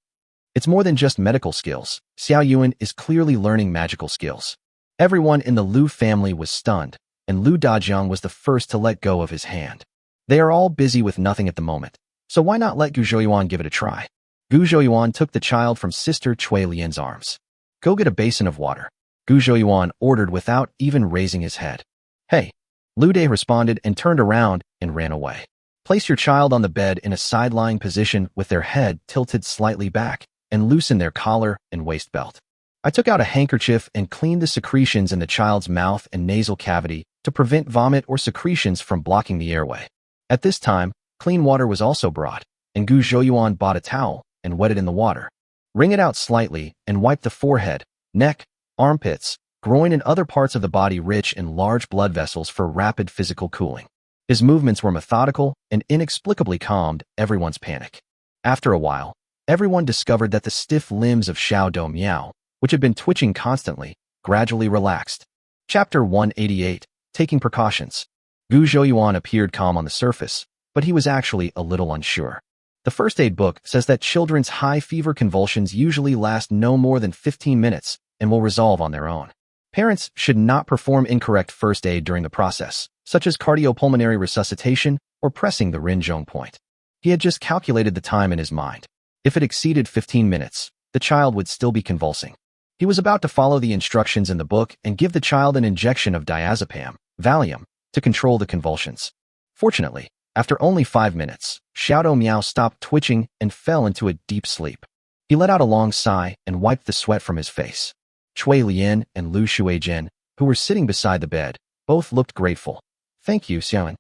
It's more than just medical skills. Xiao Yuan is clearly learning magical skills. Everyone in the Lu family was stunned, and Lu Dajiang was the first to let go of his hand. They are all busy with nothing at the moment, so why not let Gu Zhouyuan give it a try? Gu Zhouyuan took the child from Sister Cui Lian's arms. Go get a basin of water, Gu Zhouyuan ordered without even raising his head. Hey, Lu De responded and turned around and ran away. Place your child on the bed in a side-lying position with their head tilted slightly back and loosen their collar and waist belt. I took out a handkerchief and cleaned the secretions in the child's mouth and nasal cavity to prevent vomit or secretions from blocking the airway. At this time, clean water was also brought, and Gu Zhouyuan bought a towel and wet it in the water. Wring it out slightly and wipe the forehead, neck, armpits, groin and other parts of the body rich in large blood vessels for rapid physical cooling. His movements were methodical and inexplicably calmed everyone's panic. After a while, everyone discovered that the stiff limbs of Xiao Do Miao, which had been twitching constantly, gradually relaxed. Chapter 188, Taking Precautions. Gu Zhouyuan appeared calm on the surface, but he was actually a little unsure. The first aid book says that children's high fever convulsions usually last no more than 15 minutes and will resolve on their own. Parents should not perform incorrect first aid during the process, such as cardiopulmonary resuscitation or pressing the Rinzhong point. He had just calculated the time in his mind. If it exceeded 15 minutes, the child would still be convulsing. He was about to follow the instructions in the book and give the child an injection of diazepam, Valium, to control the convulsions. Fortunately, after only 5 minutes, Xiao Do Miao stopped twitching and fell into a deep sleep. He let out a long sigh and wiped the sweat from his face. Cui Lian and Lu Shuijin, who were sitting beside the bed, both looked grateful. Thank you, Xiaoyan.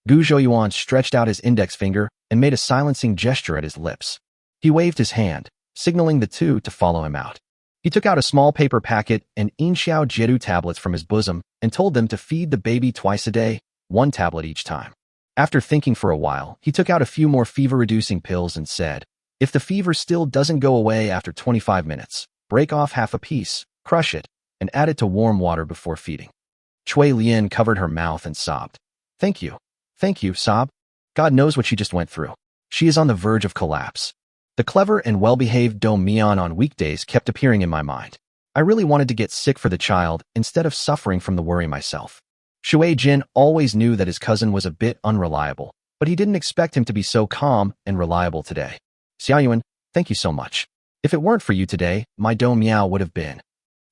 Gu Zhouyuan stretched out his index finger and made a silencing gesture at his lips. He waved his hand, signaling the two to follow him out. He took out a small paper packet and Inxiao Jiedu tablets from his bosom and told them to feed the baby twice a day, 1 tablet each time. After thinking for a while, he took out a few more fever-reducing pills and said, if the fever still doesn't go away after 25 minutes, break off half a piece, crush it, and add it to warm water before feeding. Cui Lian covered her mouth and sobbed. Thank you, sob. God knows what she just went through. She is on the verge of collapse. The clever and well-behaved Do Mian on weekdays kept appearing in my mind. I really wanted to get sick for the child instead of suffering from the worry myself. Shui Jin always knew that his cousin was a bit unreliable, but he didn't expect him to be so calm and reliable today. Xiaoyuan, thank you so much. If it weren't for you today, my Do Miao would have been.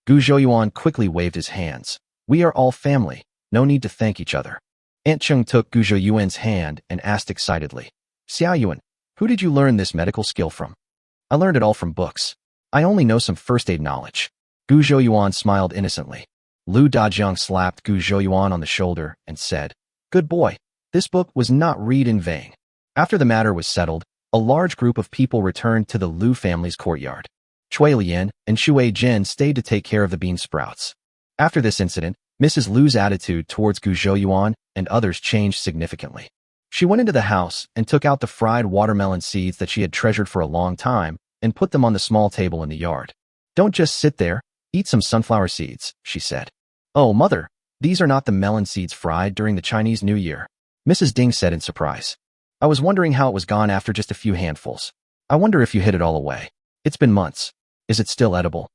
Gu Zhouyuan quickly waved his hands. We are all family, no need to thank each other. Aunt Chung took Gu Zhouyuan's hand and asked excitedly, Xiaoyuan, who did you learn this medical skill from? I learned it all from books. I only know some first aid knowledge. Gu Zhouyuan smiled innocently. Lu Dajiang slapped Gu Zhouyuan on the shoulder and said, Good boy, this book was not read in vain. After the matter was settled, a large group of people returned to the Lu family's courtyard. Cui Lian and Shui Jin stayed to take care of the bean sprouts. After this incident, Mrs. Lu's attitude towards Gu Zhouyuan and others changed significantly. She went into the house and took out the fried watermelon seeds that she had treasured for a long time and put them on the small table in the yard. Don't just sit there, eat some sunflower seeds, she said. Oh, mother, these are not the melon seeds fried during the Chinese New Year, Mrs. Ding said in surprise. I was wondering how it was gone after just a few handfuls. I wonder if you hid it all away. It's been months. Is it still edible?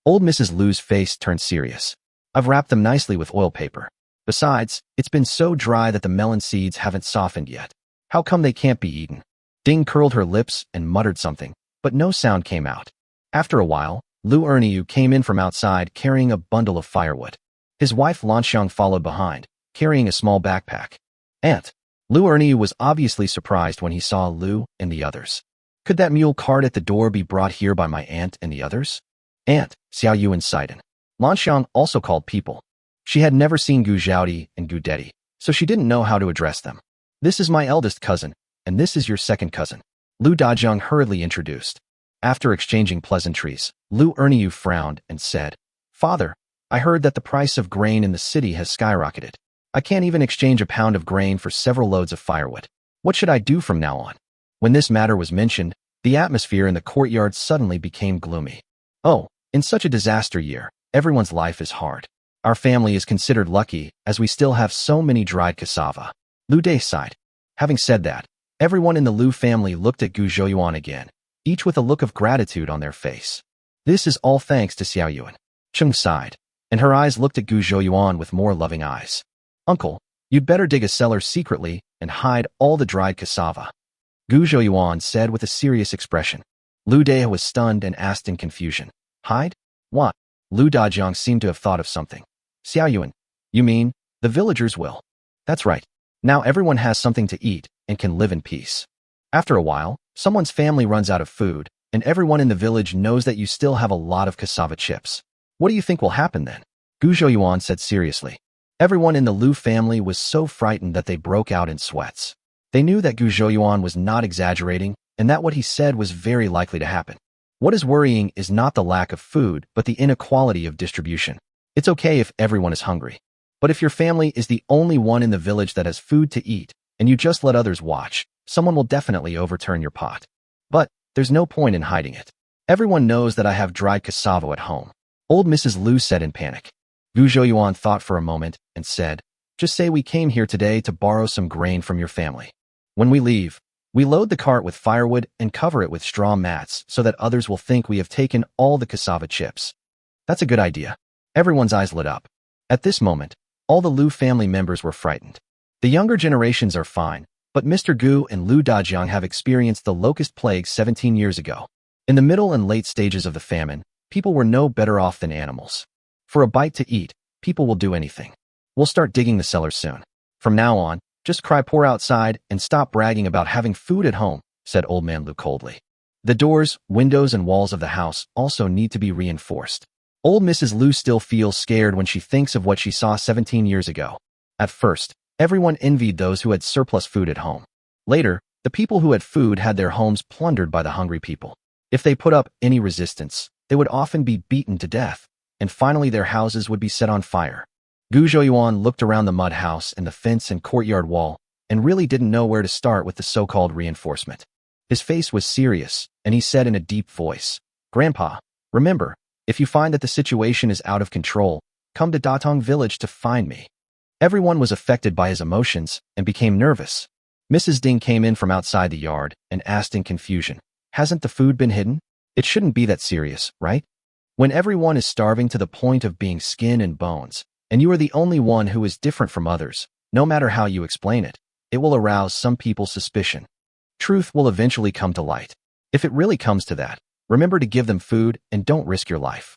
Old Mrs. Lu's face turned serious. I've wrapped them nicely with oil paper. Besides, it's been so dry that the melon seeds haven't softened yet. How come they can't be eaten? Ding curled her lips and muttered something, but no sound came out. After a while, Lu Erniu came in from outside carrying a bundle of firewood. His wife Lanxiang followed behind, carrying a small backpack. Aunt. Lu Erniu was obviously surprised when he saw Lu and the others. Could that mule cart at the door be brought here by my aunt and the others? Aunt, Xiaoyuan sighed. Lanxiang also called people. She had never seen Gu Zhaodi and Gu Dedi, so she didn't know how to address them. This is my eldest cousin, and this is your second cousin. Lu Dajiang hurriedly introduced. After exchanging pleasantries, Lu Erniu frowned and said, Father, I heard that the price of grain in the city has skyrocketed. I can't even exchange a pound of grain for several loads of firewood. What should I do from now on? When this matter was mentioned, the atmosphere in the courtyard suddenly became gloomy. Oh, in such a disaster year, everyone's life is hard. Our family is considered lucky as we still have so many dried cassava. Lu De sighed. Having said that, everyone in the Lu family looked at Gu Zhouyuan again, each with a look of gratitude on their face. This is all thanks to Xiaoyuan. Chung sighed, and her eyes looked at Gu Zhouyuan with more loving eyes. Uncle, you'd better dig a cellar secretly and hide all the dried cassava. Gu Zhouyuan said with a serious expression. Lu Deha was stunned and asked in confusion. Hide? What? Lu Dajiang seemed to have thought of something. Xiaoyuan, you mean, the villagers will? That's right. Now everyone has something to eat and can live in peace. After a while, someone's family runs out of food, and everyone in the village knows that you still have a lot of cassava chips. What do you think will happen then? Gu Zhouyuan said seriously. Everyone in the Lu family was so frightened that they broke out in sweats. They knew that Gu Zhouyuan was not exaggerating, and that what he said was very likely to happen. What is worrying is not the lack of food, but the inequality of distribution. It's okay if everyone is hungry. But if your family is the only one in the village that has food to eat, and you just let others watch, someone will definitely overturn your pot. But there's no point in hiding it. Everyone knows that I have dried cassava at home. Old Mrs. Lu said in panic. Gu Zhouyuan thought for a moment and said, just say we came here today to borrow some grain from your family. When we leave, we load the cart with firewood and cover it with straw mats so that others will think we have taken all the cassava chips. That's a good idea. Everyone's eyes lit up. At this moment, all the Lu family members were frightened. The younger generations are fine, but Mr. Gu and Lu Dajiang have experienced the locust plague 17 years ago. In the middle and late stages of the famine, people were no better off than animals. For a bite to eat, people will do anything. We'll start digging the cellars soon. From now on, just cry poor outside and stop bragging about having food at home, said Old Man Lu coldly. The doors, windows, and walls of the house also need to be reinforced. Old Mrs. Lu still feels scared when she thinks of what she saw 17 years ago. At first, everyone envied those who had surplus food at home. Later, the people who had food had their homes plundered by the hungry people. If they put up any resistance, they would often be beaten to death, and finally their houses would be set on fire. Gu Zhouyuan looked around the mud house and the fence and courtyard wall, and really didn't know where to start with the so-called reinforcement. His face was serious, and he said in a deep voice, Grandpa, remember, if you find that the situation is out of control, come to Datong village to find me. Everyone was affected by his emotions and became nervous. Mrs. Ding came in from outside the yard and asked in confusion, hasn't the food been hidden? It shouldn't be that serious, right? When everyone is starving to the point of being skin and bones, and you are the only one who is different from others, no matter how you explain it, it will arouse some people's suspicion. Truth will eventually come to light. If it really comes to that, remember to give them food and don't risk your life.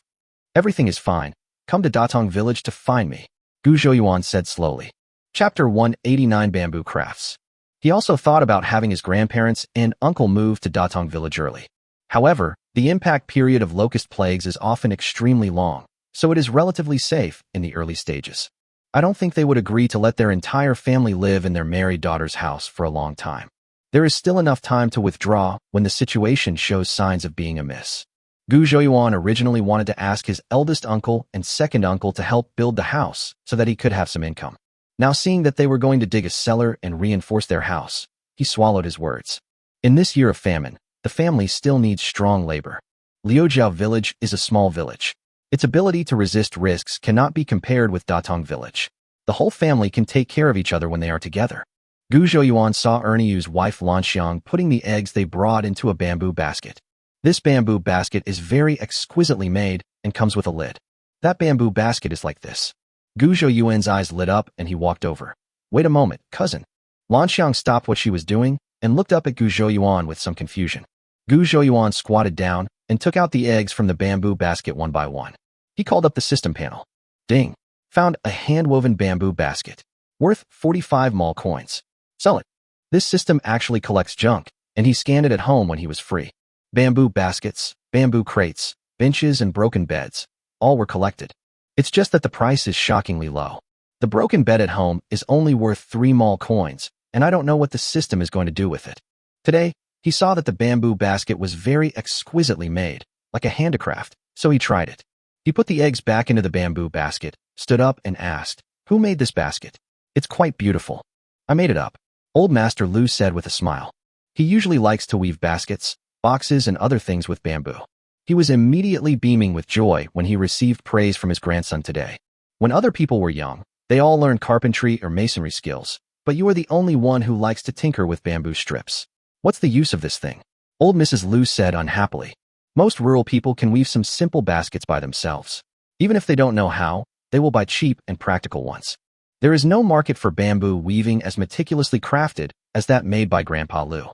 Everything is fine. Come to Datong village to find me, Gu Zhouyuan said slowly. Chapter 189 Bamboo Crafts. He also thought about having his grandparents and uncle move to Datong village early. However, the impact period of locust plagues is often extremely long, so it is relatively safe in the early stages. I don't think they would agree to let their entire family live in their married daughter's house for a long time. There is still enough time to withdraw when the situation shows signs of being amiss. Gu Zhouyuan originally wanted to ask his eldest uncle and second uncle to help build the house so that he could have some income. Now seeing that they were going to dig a cellar and reinforce their house, he swallowed his words. In this year of famine, the family still needs strong labor. Liujiao village is a small village. Its ability to resist risks cannot be compared with Datong village. The whole family can take care of each other when they are together. Gu Zhouyuan saw Erniyu's wife Lanxiang putting the eggs they brought into a bamboo basket. This bamboo basket is very exquisitely made and comes with a lid. That bamboo basket is like this. Gu Zhouyuan's eyes lit up and he walked over. Wait a moment, cousin. Lanxiang stopped what she was doing and looked up at Gu Zhouyuan with some confusion. Gu Zhouyuan squatted down and took out the eggs from the bamboo basket one by one. He called up the system panel. Ding. Found a hand-woven bamboo basket. Worth 45 mall coins. Sell it. This system actually collects junk, and he scanned it at home when he was free. Bamboo baskets, bamboo crates, benches, and broken beds, all were collected. It's just that the price is shockingly low. The broken bed at home is only worth 3 mall coins, and I don't know what the system is going to do with it. Today, he saw that the bamboo basket was very exquisitely made, like a handicraft, so he tried it. He put the eggs back into the bamboo basket, stood up, and asked, Who made this basket? It's quite beautiful. I made it up. Old Master Lu said with a smile. He usually likes to weave baskets, boxes, and other things with bamboo. He was immediately beaming with joy when he received praise from his grandson today. When other people were young, they all learned carpentry or masonry skills, but you are the only one who likes to tinker with bamboo strips. What's the use of this thing? Old Mrs. Lu said unhappily. Most rural people can weave some simple baskets by themselves. Even if they don't know how, they will buy cheap and practical ones. There is no market for bamboo weaving as meticulously crafted as that made by Grandpa Lu.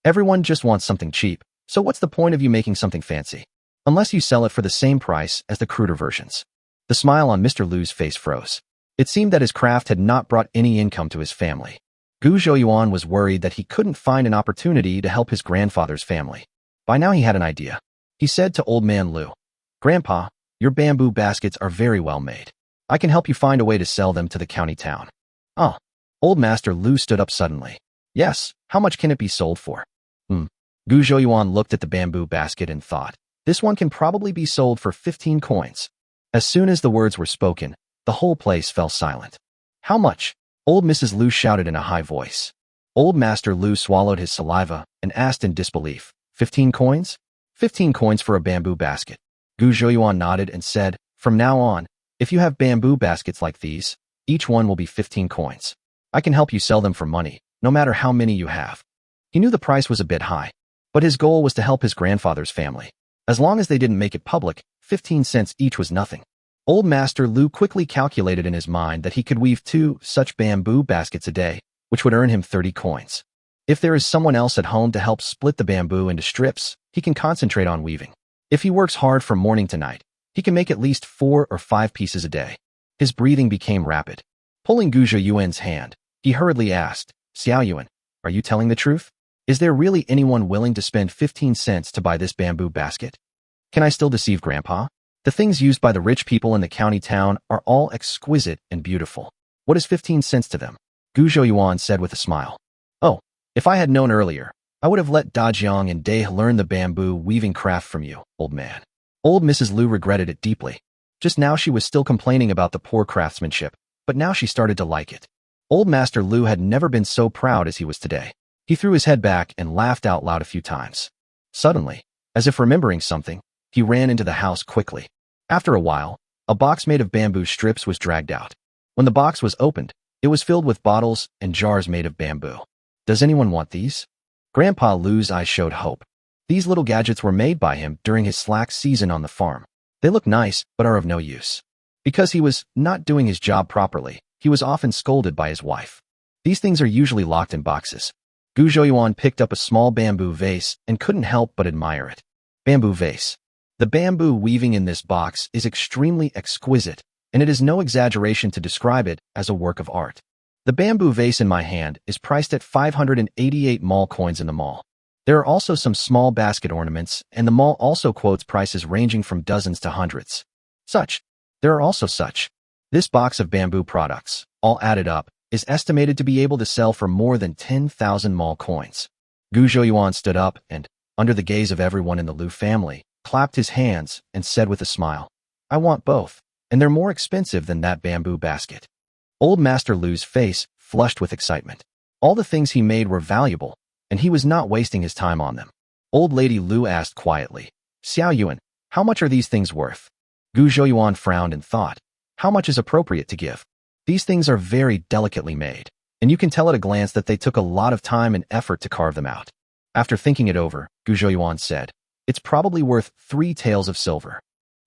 Everyone just wants something cheap, So what's the point of you making something fancy? Unless you sell it for the same price as the cruder versions. The smile on Mr. Lu's face froze. It seemed that his craft had not brought any income to his family. Gu Zhouyuan was worried that he couldn't find an opportunity to help his grandfather's family. By now he had an idea. He said to Old Man Lu, "Grandpa, your bamboo baskets are very well made. I can help you find a way to sell them to the county town." "Oh." Old Master Lu stood up suddenly. "Yes, how much can it be sold for?" Gu Zhouyuan looked at the bamboo basket and thought, "This one can probably be sold for 15 coins. As soon as the words were spoken, the whole place fell silent. "How much?" Old Mrs. Lu shouted in a high voice. Old Master Lu swallowed his saliva and asked in disbelief, 15 coins? 15 coins for a bamboo basket. Gu Zhouyuan nodded and said, "From now on, if you have bamboo baskets like these, each one will be 15 coins. I can help you sell them for money, no matter how many you have." He knew the price was a bit high, but his goal was to help his grandfather's family. As long as they didn't make it public, 15 cents each was nothing. Old Master Lu quickly calculated in his mind that he could weave 2 such bamboo baskets a day, which would earn him 30 coins. If there is someone else at home to help split the bamboo into strips, he can concentrate on weaving. If he works hard from morning to night, he can make at least 4 or 5 pieces a day. His breathing became rapid. Pulling Gu Zhouyuan's hand, he hurriedly asked, "Xiao Yuan, are you telling the truth? Is there really anyone willing to spend 15 cents to buy this bamboo basket? Can I still deceive Grandpa? The things used by the rich people in the county town are all exquisite and beautiful. What is 15 cents to them?" Gu Zhouyuan said with a smile. "Oh, if I had known earlier, I would have let Dajiang and Dai learn the bamboo weaving craft from you, old man." Old Mrs. Lu regretted it deeply. Just now she was still complaining about the poor craftsmanship, but now she started to like it. Old Master Lu had never been so proud as he was today. He threw his head back and laughed out loud a few times. Suddenly, as if remembering something, he ran into the house quickly. After a while, a box made of bamboo strips was dragged out. When the box was opened, it was filled with bottles and jars made of bamboo. "Does anyone want these?" Grandpa Lu's eyes showed hope. These little gadgets were made by him during his slack season on the farm. They look nice, but are of no use. Because he was not doing his job properly, he was often scolded by his wife. These things are usually locked in boxes. Gu Zhouyuan picked up a small bamboo vase and couldn't help but admire it. Bamboo vase. The bamboo weaving in this box is extremely exquisite, and it is no exaggeration to describe it as a work of art. The bamboo vase in my hand is priced at 588 mall coins in the mall. There are also some small basket ornaments, and the mall also quotes prices ranging from dozens to hundreds. There are also such. This box of bamboo products, all added up, is estimated to be able to sell for more than 10,000 mall coins. Gu Zhouyuan stood up and, under the gaze of everyone in the Lu family, clapped his hands and said with a smile, "I want both, and they're more expensive than that bamboo basket." Old Master Lu's face flushed with excitement. All the things he made were valuable, and he was not wasting his time on them. Old Lady Lu asked quietly, "Xiao Yuan, how much are these things worth?" Gu Zhouyuan frowned and thought, how much is appropriate to give? These things are very delicately made, and you can tell at a glance that they took a lot of time and effort to carve them out. After thinking it over, Gu Zhouyuan said, "It's probably worth 3 taels of silver."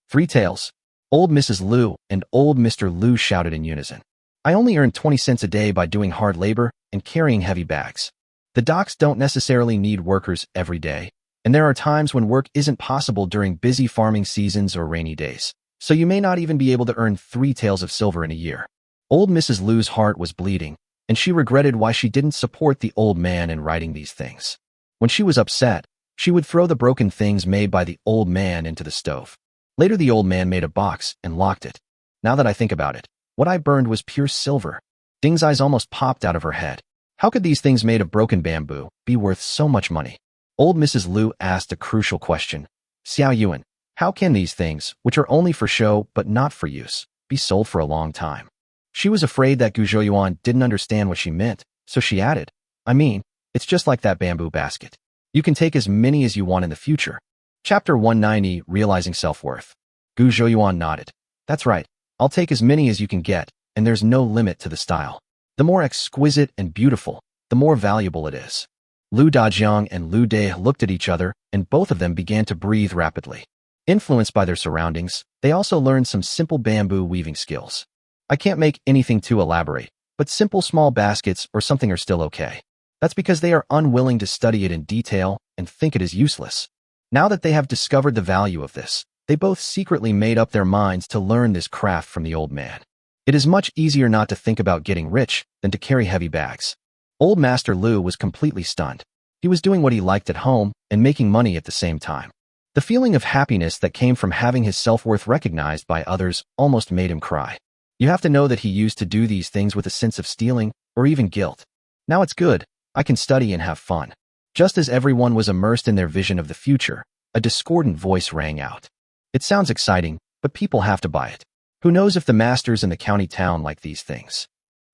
3 taels? Old Mrs. Lu and Old Mr. Lu shouted in unison. "I only earn 20 cents a day by doing hard labor and carrying heavy bags. The docks don't necessarily need workers every day, and there are times when work isn't possible during busy farming seasons or rainy days, so you may not even be able to earn 3 taels of silver in a year." Old Mrs. Lu's heart was bleeding, and she regretted why she didn't support the old man in writing these things. When she was upset, she would throw the broken things made by the old man into the stove. Later the old man made a box and locked it. Now that I think about it, what I burned was pure silver. Ding's eyes almost popped out of her head. How could these things made of broken bamboo be worth so much money? Old Mrs. Lu asked a crucial question. "Xiao Yuan, how can these things, which are only for show but not for use, be sold for a long time?" She was afraid that Gu Zhouyuan didn't understand what she meant, so she added, "I mean, it's just like that bamboo basket. You can take as many as you want in the future." Chapter 190, Realizing Self-Worth. Gu Zhouyuan nodded. "That's right. I'll take as many as you can get, and there's no limit to the style. The more exquisite and beautiful, the more valuable it is." Lu Dajiang and Lu Dai looked at each other, and both of them began to breathe rapidly. Influenced by their surroundings, they also learned some simple bamboo weaving skills. "I can't make anything too elaborate, but simple small baskets or something are still okay." That's because they are unwilling to study it in detail and think it is useless. Now that they have discovered the value of this, they both secretly made up their minds to learn this craft from the old man. It is much easier not to think about getting rich than to carry heavy bags. Old Master Lu was completely stunned. He was doing what he liked at home and making money at the same time. The feeling of happiness that came from having his self-worth recognized by others almost made him cry. You have to know that he used to do these things with a sense of stealing or even guilt. Now it's good, I can study and have fun. Just as everyone was immersed in their vision of the future, a discordant voice rang out. It sounds exciting, but people have to buy it. Who knows if the masters in the county town like these things?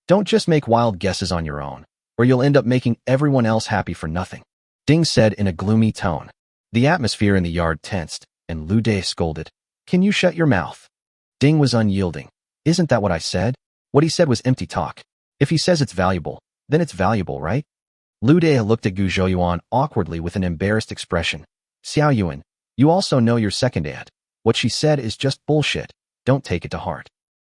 Don't just make wild guesses on your own, or you'll end up making everyone else happy for nothing. Ding said in a gloomy tone. The atmosphere in the yard tensed, and Lu De scolded. Can you shut your mouth? Ding was unyielding. Isn't that what I said? What he said was empty talk. If he says it's valuable, then it's valuable, right? Lu De looked at Gu Zhouyuan awkwardly with an embarrassed expression. Xiao Yuan, you also know your second aunt. What she said is just bullshit. Don't take it to heart.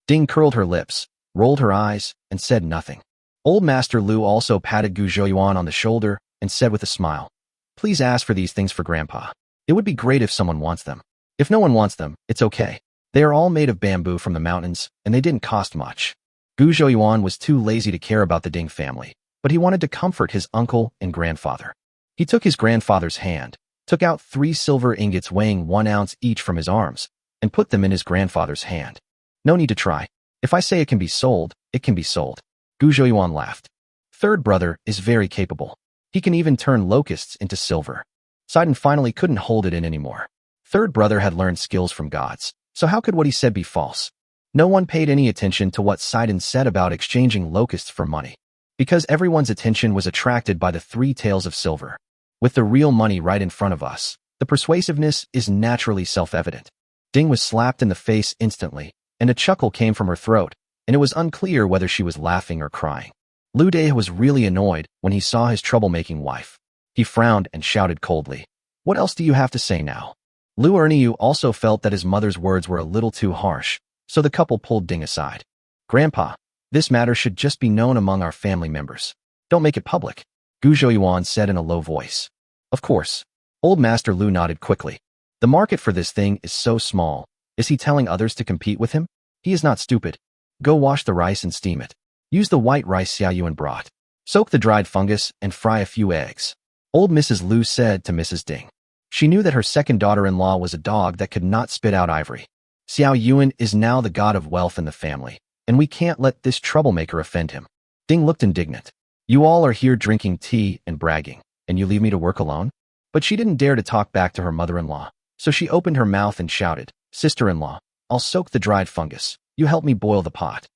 Ding curled her lips, rolled her eyes, and said nothing. Old Master Lu also patted Gu Zhouyuan on the shoulder and said with a smile, Please ask for these things for Grandpa. It would be great if someone wants them. If no one wants them, it's okay. They are all made of bamboo from the mountains, and they didn't cost much. Gu Zhouyuan was too lazy to care about the Ding family, but he wanted to comfort his uncle and grandfather. He took his grandfather's hand, took out 3 silver ingots weighing 1 ounce each from his arms, and put them in his grandfather's hand. No need to try. If I say it can be sold, it can be sold. Gu Zhouyuan laughed. Third brother is very capable. He can even turn locusts into silver. Sidon finally couldn't hold it in anymore. Third brother had learned skills from gods, so how could what he said be false? No one paid any attention to what Sidon said about exchanging locusts for money, because everyone's attention was attracted by the 3 taels of silver. With the real money right in front of us, the persuasiveness is naturally self-evident. Ding was slapped in the face instantly, and a chuckle came from her throat, and it was unclear whether she was laughing or crying. Lu De was really annoyed when he saw his troublemaking wife. He frowned and shouted coldly, What else do you have to say now? Lu Erniu also felt that his mother's words were a little too harsh, so the couple pulled Ding aside. Grandpa, this matter should just be known among our family members. Don't make it public, Gu Zhouyuan said in a low voice. Of course. Old Master Lu nodded quickly. The market for this thing is so small. Is he telling others to compete with him? He is not stupid. Go wash the rice and steam it. Use the white rice Xiao Yuan brought. Soak the dried fungus and fry a few eggs. Old Mrs. Lu said to Mrs. Ding. She knew that her second daughter-in-law was a dog that could not spit out ivory. Xiao Yuan is now the god of wealth in the family, and we can't let this troublemaker offend him. Ding looked indignant. You all are here drinking tea and bragging, and you leave me to work alone? But she didn't dare to talk back to her mother-in-law, so she opened her mouth and shouted, Sister-in-law, I'll soak the dried fungus. You help me boil the pot.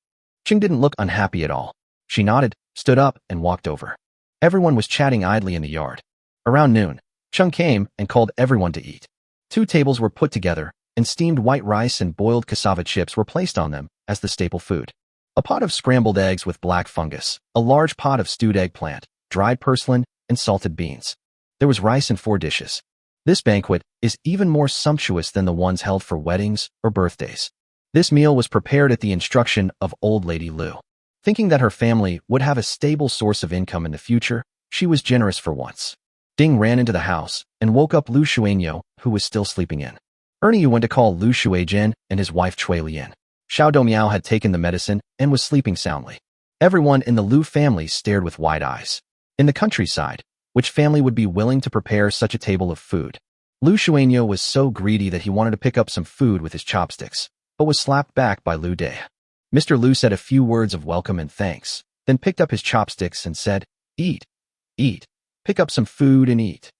Ching didn't look unhappy at all. She nodded, stood up, and walked over. Everyone was chatting idly in the yard. Around noon, Chung came and called everyone to eat. 2 tables were put together, and steamed white rice and boiled cassava chips were placed on them as the staple food. A pot of scrambled eggs with black fungus, a large pot of stewed eggplant, dried purslane, and salted beans. There was rice in 4 dishes. This banquet is even more sumptuous than the ones held for weddings or birthdays. This meal was prepared at the instruction of Old Lady Lu. Thinking that her family would have a stable source of income in the future, she was generous for once. Ding ran into the house and woke up Lu Shuinyou, who was still sleeping in. Ernie went to call Lu Shuizhen and his wife Cui Lian. Xiao Domiao had taken the medicine and was sleeping soundly. Everyone in the Lu family stared with wide eyes. In the countryside, which family would be willing to prepare such a table of food? Lu Shuinyou was so greedy that he wanted to pick up some food with his chopsticks, but was slapped back by Lu De. Mr. Lu said a few words of welcome and thanks, then picked up his chopsticks and said, Eat, eat, pick up some food and eat.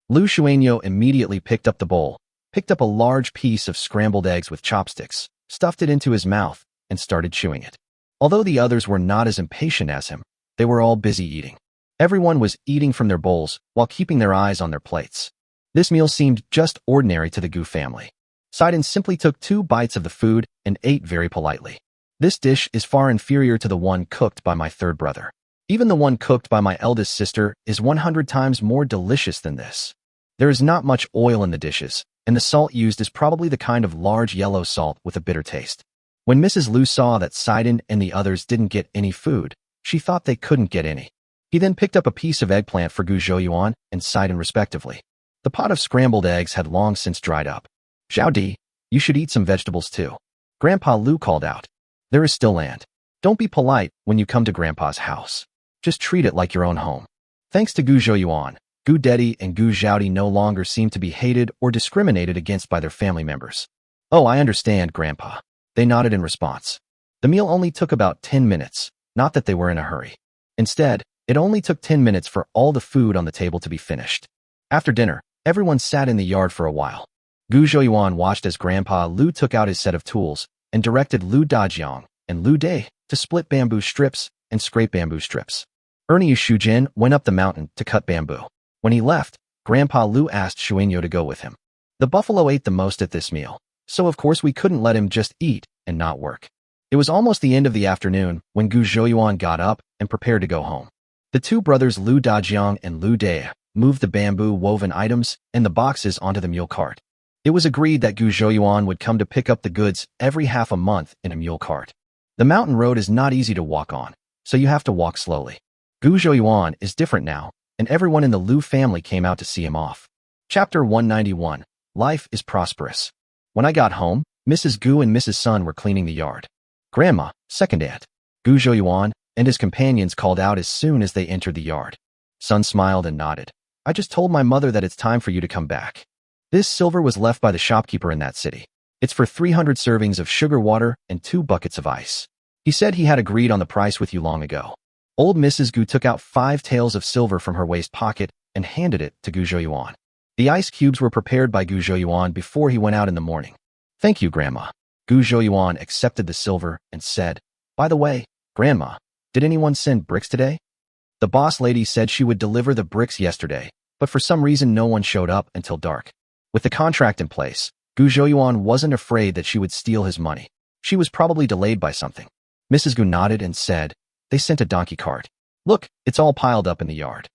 Lu Shuinyou immediately picked up the bowl, picked up a large piece of scrambled eggs with chopsticks, stuffed it into his mouth, and started chewing it. Although the others were not as impatient as him, they were all busy eating. Everyone was eating from their bowls while keeping their eyes on their plates. This meal seemed just ordinary to the Gu family. Sidon simply took 2 bites of the food and ate very politely. This dish is far inferior to the one cooked by my third brother. Even the one cooked by my eldest sister is 100 times more delicious than this. There is not much oil in the dishes, and the salt used is probably the kind of large yellow salt with a bitter taste. When Mrs. Lu saw that Sidon and the others didn't get any food, she thought they couldn't get any. He then picked up a piece of eggplant for Gu Zhouyuan and sighed in respectively. The pot of scrambled eggs had long since dried up. Zhao Di, you should eat some vegetables too. Grandpa Lu called out. There is still land. Don't be polite when you come to Grandpa's house. Just treat it like your own home. Thanks to Gu Zhouyuan, Gu Dedi and Gu Zhaodi no longer seemed to be hated or discriminated against by their family members. Oh, I understand, Grandpa. They nodded in response. The meal only took about 10 minutes, not that they were in a hurry. Instead, it only took 10 minutes for all the food on the table to be finished. After dinner, everyone sat in the yard for a while. Gu Zhouyuan watched as Grandpa Lu took out his set of tools and directed Lu Dajiang and Lu Dai to split bamboo strips and scrape bamboo strips. Ernie Shujin went up the mountain to cut bamboo. When he left, Grandpa Lu asked Shuinyo to go with him. The buffalo ate the most at this meal, so of course we couldn't let him just eat and not work. It was almost the end of the afternoon when Gu Zhouyuan got up and prepared to go home. The two brothers Lu Dajiang and Lu Dai moved the bamboo woven items and the boxes onto the mule cart. It was agreed that Gu Zhouyuan would come to pick up the goods every half a month in a mule cart. The mountain road is not easy to walk on, so you have to walk slowly. Gu Zhouyuan is different now, and everyone in the Lu family came out to see him off. Chapter 191. Life is prosperous. When I got home, Mrs. Gu and Mrs. Sun were cleaning the yard. Grandma, second aunt, Gu Zhouyuan and his companions called out as soon as they entered the yard. Sun smiled and nodded. I just told my mother that it's time for you to come back. This silver was left by the shopkeeper in that city. It's for 300 servings of sugar water and 2 buckets of ice. He said he had agreed on the price with you long ago. Old Mrs. Gu took out 5 taels of silver from her waist pocket and handed it to Gu Zhouyuan. The ice cubes were prepared by Gu Zhouyuan before he went out in the morning. Thank you, Grandma. Gu Zhouyuan accepted the silver and said, By the way, Grandma, did anyone send bricks today? The boss lady said she would deliver the bricks yesterday, but for some reason no one showed up until dark. With the contract in place, Gu Zhouyuan wasn't afraid that she would steal his money. She was probably delayed by something. Mrs. Gu nodded and said, They sent a donkey cart. Look, it's all piled up in the yard.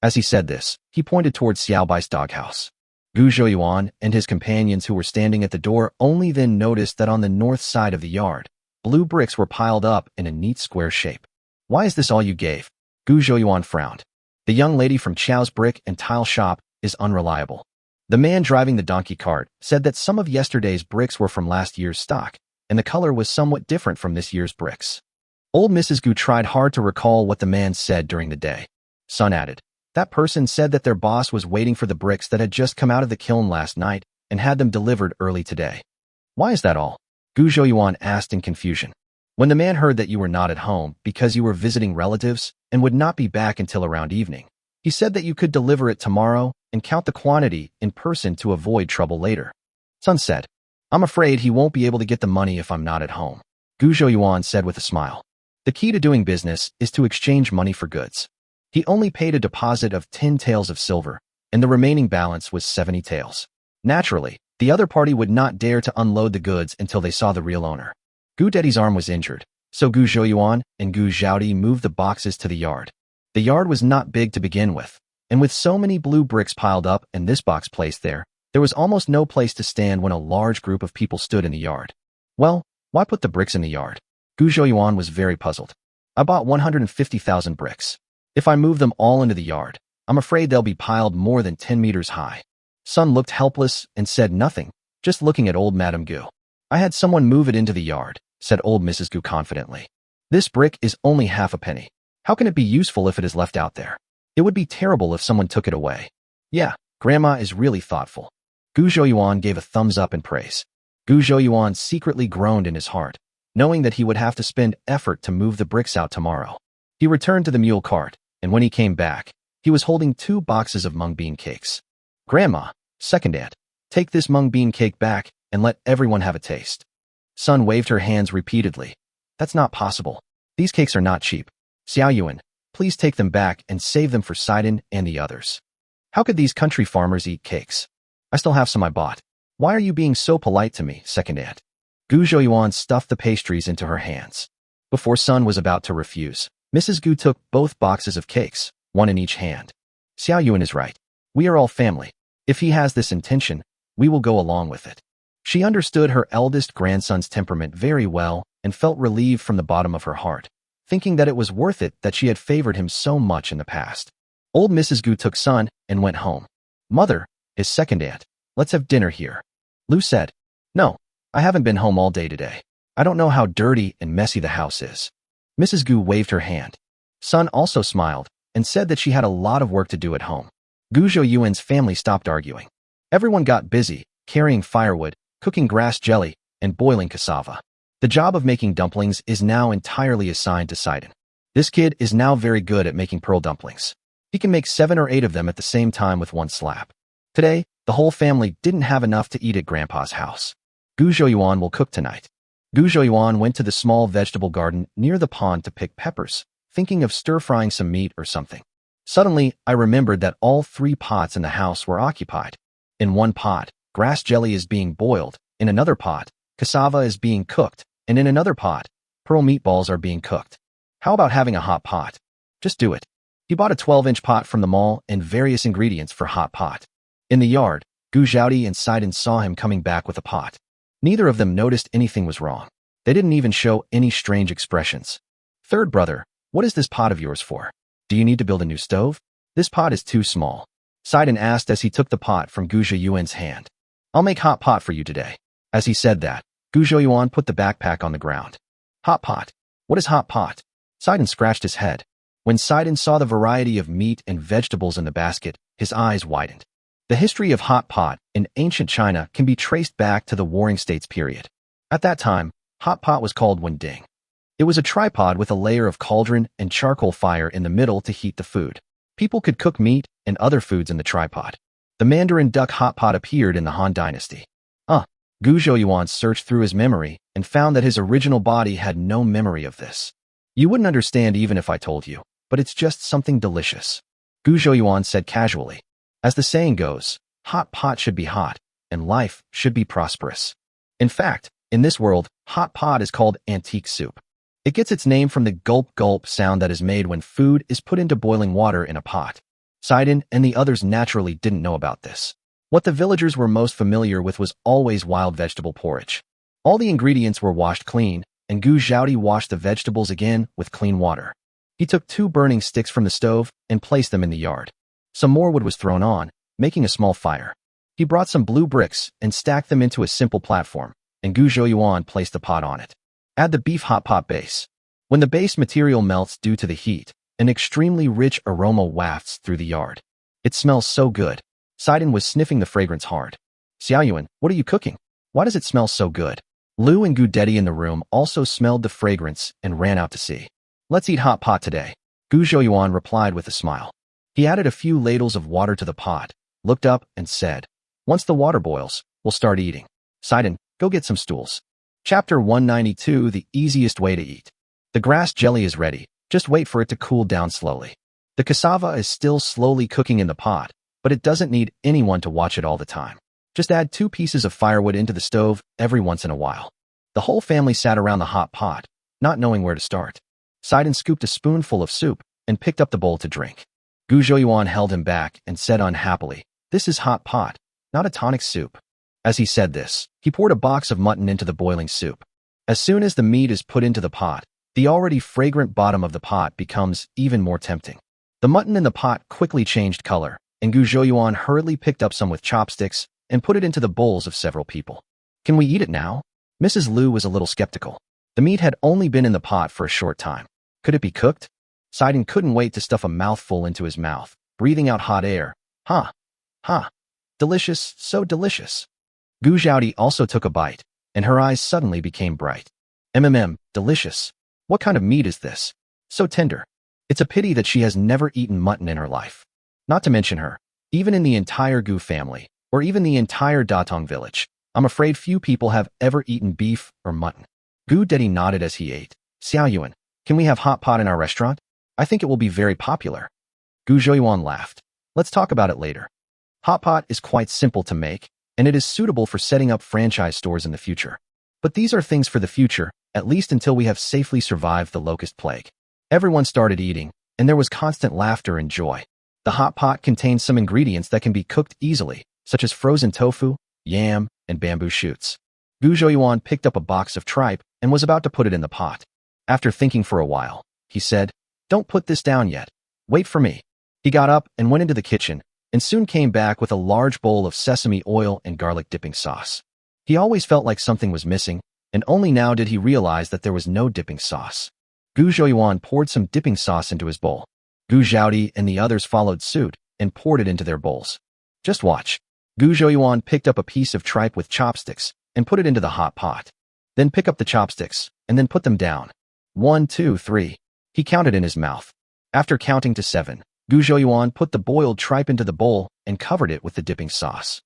As he said this, he pointed towards Xiaobai's doghouse. Gu Zhouyuan and his companions who were standing at the door only then noticed that on the north side of the yard, blue bricks were piled up in a neat square shape. Why is this all you gave? Gu Zhouyuan frowned. The young lady from Chao's brick and tile shop is unreliable. The man driving the donkey cart said that some of yesterday's bricks were from last year's stock, and the color was somewhat different from this year's bricks. Old Mrs. Gu tried hard to recall what the man said during the day. Sun added, That person said that their boss was waiting for the bricks that had just come out of the kiln last night and had them delivered early today. Why is that all? Gu Zhouyuan asked in confusion. When the man heard that you were not at home because you were visiting relatives and would not be back until around evening, he said that you could deliver it tomorrow and count the quantity in person to avoid trouble later. Sun said, I'm afraid he won't be able to get the money if I'm not at home. Gu Zhouyuan said with a smile. The key to doing business is to exchange money for goods. He only paid a deposit of 10 taels of silver, and the remaining balance was 70 taels. Naturally, the other party would not dare to unload the goods until they saw the real owner. Gu Dedi's arm was injured, so Gu Zhouyuan and Gu Zhaodi moved the boxes to the yard. The yard was not big to begin with, and with so many blue bricks piled up and this box placed there was almost no place to stand when a large group of people stood in the yard. Well, why put the bricks in the yard? Gu Zhouyuan was very puzzled. I bought 150,000 bricks. If I move them all into the yard, I'm afraid they'll be piled more than 10 meters high. Sun looked helpless and said nothing, just looking at old Madame Gu. I had someone move it into the yard, said old Mrs. Gu confidently. This brick is only half a penny. How can it be useful if it is left out there? It would be terrible if someone took it away. Yeah, Grandma is really thoughtful. Gu Zhouyuan gave a thumbs up in praise. Gu Zhouyuan secretly groaned in his heart, knowing that he would have to spend effort to move the bricks out tomorrow. He returned to the mule cart, and when he came back, he was holding 2 boxes of mung bean cakes. Grandma, second aunt, take this mung bean cake back and let everyone have a taste. Sun waved her hands repeatedly. That's not possible. These cakes are not cheap. Xiao Yuan, please take them back and save them for Sidon and the others. How could these country farmers eat cakes? I still have some I bought. Why are you being so polite to me, second aunt? Gu Zhouyuan stuffed the pastries into her hands. Before Sun was about to refuse, Mrs. Gu took both boxes of cakes, one in each hand. Xiao Yuan is right. We are all family. If he has this intention, we will go along with it. She understood her eldest grandson's temperament very well and felt relieved from the bottom of her heart, thinking that it was worth it that she had favored him so much in the past. Old Mrs. Gu took Sun and went home. Mother, his second aunt, let's have dinner here. Lu said. No, I haven't been home all day today. I don't know how dirty and messy the house is. Mrs. Gu waved her hand. Sun also smiled and said that she had a lot of work to do at home. Gu Zhou-Yuan's family stopped arguing. Everyone got busy, carrying firewood, cooking grass jelly, and boiling cassava. The job of making dumplings is now entirely assigned to Sidon. This kid is now very good at making pearl dumplings. He can make 7 or 8 of them at the same time with one slap. Today, the whole family didn't have enough to eat at Grandpa's house. Gu Zhou-Yuan will cook tonight. Gu Zhou-Yuan went to the small vegetable garden near the pond to pick peppers, thinking of stir-frying some meat or something. Suddenly, I remembered that all 3 pots in the house were occupied. In one pot, grass jelly is being boiled, in another pot, cassava is being cooked, and in another pot, pearl meatballs are being cooked. How about having a hot pot? Just do it. He bought a 12-inch pot from the mall and various ingredients for hot pot. In the yard, Gu Zhaodi and Sidon saw him coming back with a pot. Neither of them noticed anything was wrong. They didn't even show any strange expressions. Third brother, what is this pot of yours for? Do you need to build a new stove? This pot is too small. Sidon asked as he took the pot from Gu Zhou-Yuan's hand. I'll make hot pot for you today. As he said that, Gu Zhou-Yuan put the backpack on the ground. Hot pot? What is hot pot? Sidon scratched his head. When Sidon saw the variety of meat and vegetables in the basket, his eyes widened. The history of hot pot in ancient China can be traced back to the Warring States period. At that time, hot pot was called wending. It was a tripod with a layer of cauldron and charcoal fire in the middle to heat the food. People could cook meat and other foods in the tripod. The Mandarin duck hot pot appeared in the Han Dynasty. Gu Zhou-Yuan searched through his memory and found that his original body had no memory of this. You wouldn't understand even if I told you, but it's just something delicious. Gu Zhou-Yuan said casually. As the saying goes, hot pot should be hot, and life should be prosperous. In fact, in this world, hot pot is called antique soup. It gets its name from the gulp-gulp sound that is made when food is put into boiling water in a pot. Sidon and the others naturally didn't know about this. What the villagers were most familiar with was always wild vegetable porridge. All the ingredients were washed clean, and Gu Zhaodi washed the vegetables again with clean water. He took 2 burning sticks from the stove and placed them in the yard. Some more wood was thrown on, making a small fire. He brought some blue bricks and stacked them into a simple platform, and Gu Zhou-Yuan placed the pot on it. Add the beef hot pot base. When the base material melts due to the heat, an extremely rich aroma wafts through the yard. It smells so good. Sidon was sniffing the fragrance hard. Xiaoyuan, what are you cooking? Why does it smell so good? Lu and Gu Dedi in the room also smelled the fragrance and ran out to see. Let's eat hot pot today. Gu Zhou-Yuan replied with a smile. He added a few ladles of water to the pot, looked up and said, once the water boils, we'll start eating. Sidon, go get some stools. Chapter 192, The Easiest Way to Eat. The grass jelly is ready, just wait for it to cool down slowly. The cassava is still slowly cooking in the pot, but it doesn't need anyone to watch it all the time. Just add 2 pieces of firewood into the stove every once in a while. The whole family sat around the hot pot, not knowing where to start. Sidon scooped a spoonful of soup and picked up the bowl to drink. Gu Zhou-Yuan held him back and said unhappily, this is hot pot, not a tonic soup. As he said this, he poured a box of mutton into the boiling soup. As soon as the meat is put into the pot, the already fragrant bottom of the pot becomes even more tempting. The mutton in the pot quickly changed color, and Gu Zhou-Yuan hurriedly picked up some with chopsticks and put it into the bowls of several people. Can we eat it now? Mrs. Lu was a little skeptical. The meat had only been in the pot for a short time. Could it be cooked? Sidon couldn't wait to stuff a mouthful into his mouth, breathing out hot air. Ha! Ha! Delicious, so delicious. Gu Zhaodi also took a bite, and her eyes suddenly became bright. Delicious. What kind of meat is this? So tender. It's a pity that she has never eaten mutton in her life. Not to mention her, even in the entire Gu family, or even the entire Datong village, I'm afraid few people have ever eaten beef or mutton. Gu Dedi nodded as he ate. Xiaoyuan, can we have hot pot in our restaurant? I think it will be very popular. Gu Zhou-Yuan laughed. Let's talk about it later. Hot pot is quite simple to make, and it is suitable for setting up franchise stores in the future. But these are things for the future, at least until we have safely survived the locust plague. Everyone started eating, and there was constant laughter and joy. The hot pot contains some ingredients that can be cooked easily, such as frozen tofu, yam, and bamboo shoots. Gu Zhou-Yuan picked up a box of tripe and was about to put it in the pot. After thinking for a while, he said. Don't put this down yet. Wait for me. He got up and went into the kitchen, and soon came back with a large bowl of sesame oil and garlic dipping sauce. He always felt like something was missing, and only now did he realize that there was no dipping sauce. Gu Zhouyuan poured some dipping sauce into his bowl. Gu Zhaodi and the others followed suit and poured it into their bowls. Just watch. Gu Zhouyuan picked up a piece of tripe with chopsticks and put it into the hot pot. Then pick up the chopsticks and then put them down. 1, 2, 3. He counted in his mouth. After counting to 7, Gu Zhouyuan put the boiled tripe into the bowl and covered it with the dipping sauce.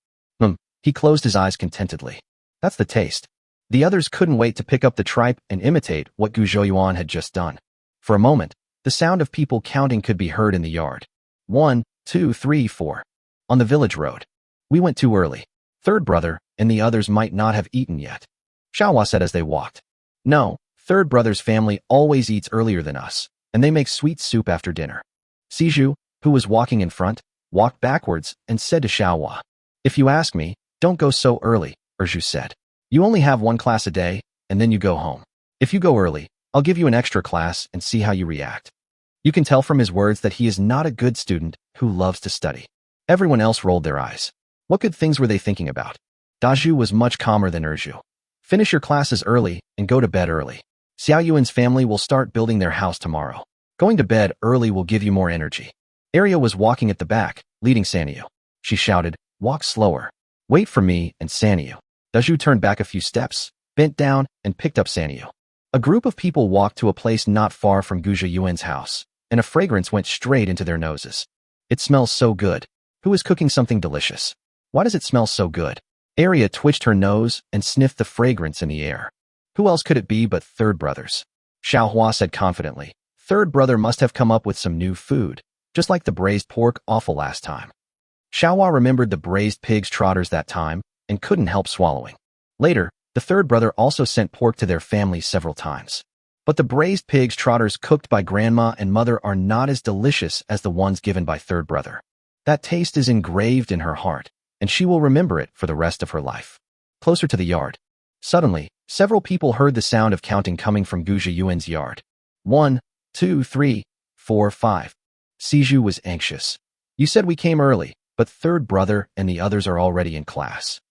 He closed his eyes contentedly. That's the taste. The others couldn't wait to pick up the tripe and imitate what Gu Zhouyuan had just done. For a moment, the sound of people counting could be heard in the yard. 1, 2, 3, 4. On the village road. We went too early. Third brother and the others might not have eaten yet. Xiaohua said as they walked. No, third brother's family always eats earlier than us, and they make sweet soup after dinner. Siju, who was walking in front, walked backwards and said to Xiaohua, If you ask me, don't go so early, Erju said. You only have one class a day, and then you go home. If you go early, I'll give you an extra class and see how you react. You can tell from his words that he is not a good student who loves to study. Everyone else rolled their eyes. What good things were they thinking about? Daju was much calmer than Erju. Finish your classes early and go to bed early. Xiaoyuan's family will start building their house tomorrow. Going to bed early will give you more energy. Arya was walking at the back, leading Sanyu. She shouted, Walk slower. Wait for me and Sanyu. Daju turned back a few steps, bent down, and picked up Sanyu. A group of people walked to a place not far from Gu Zhouyuan's house, and a fragrance went straight into their noses. It smells so good. Who is cooking something delicious? Why does it smell so good? Arya twitched her nose and sniffed the fragrance in the air. Who else could it be but third brothers? Xiaohua said confidently. Third brother must have come up with some new food, just like the braised pork offal last time. Xiaohua remembered the braised pig's trotters that time and couldn't help swallowing. Later, the third brother also sent pork to their family several times. But the braised pig's trotters cooked by grandma and mother are not as delicious as the ones given by third brother. That taste is engraved in her heart, and she will remember it for the rest of her life. Closer to the yard. Suddenly, several people heard the sound of counting coming from Gu Zhouyuan's yard. 1, 2, 3, 4, 5. Siju was anxious. You said we came early, but third brother and the others are already in class.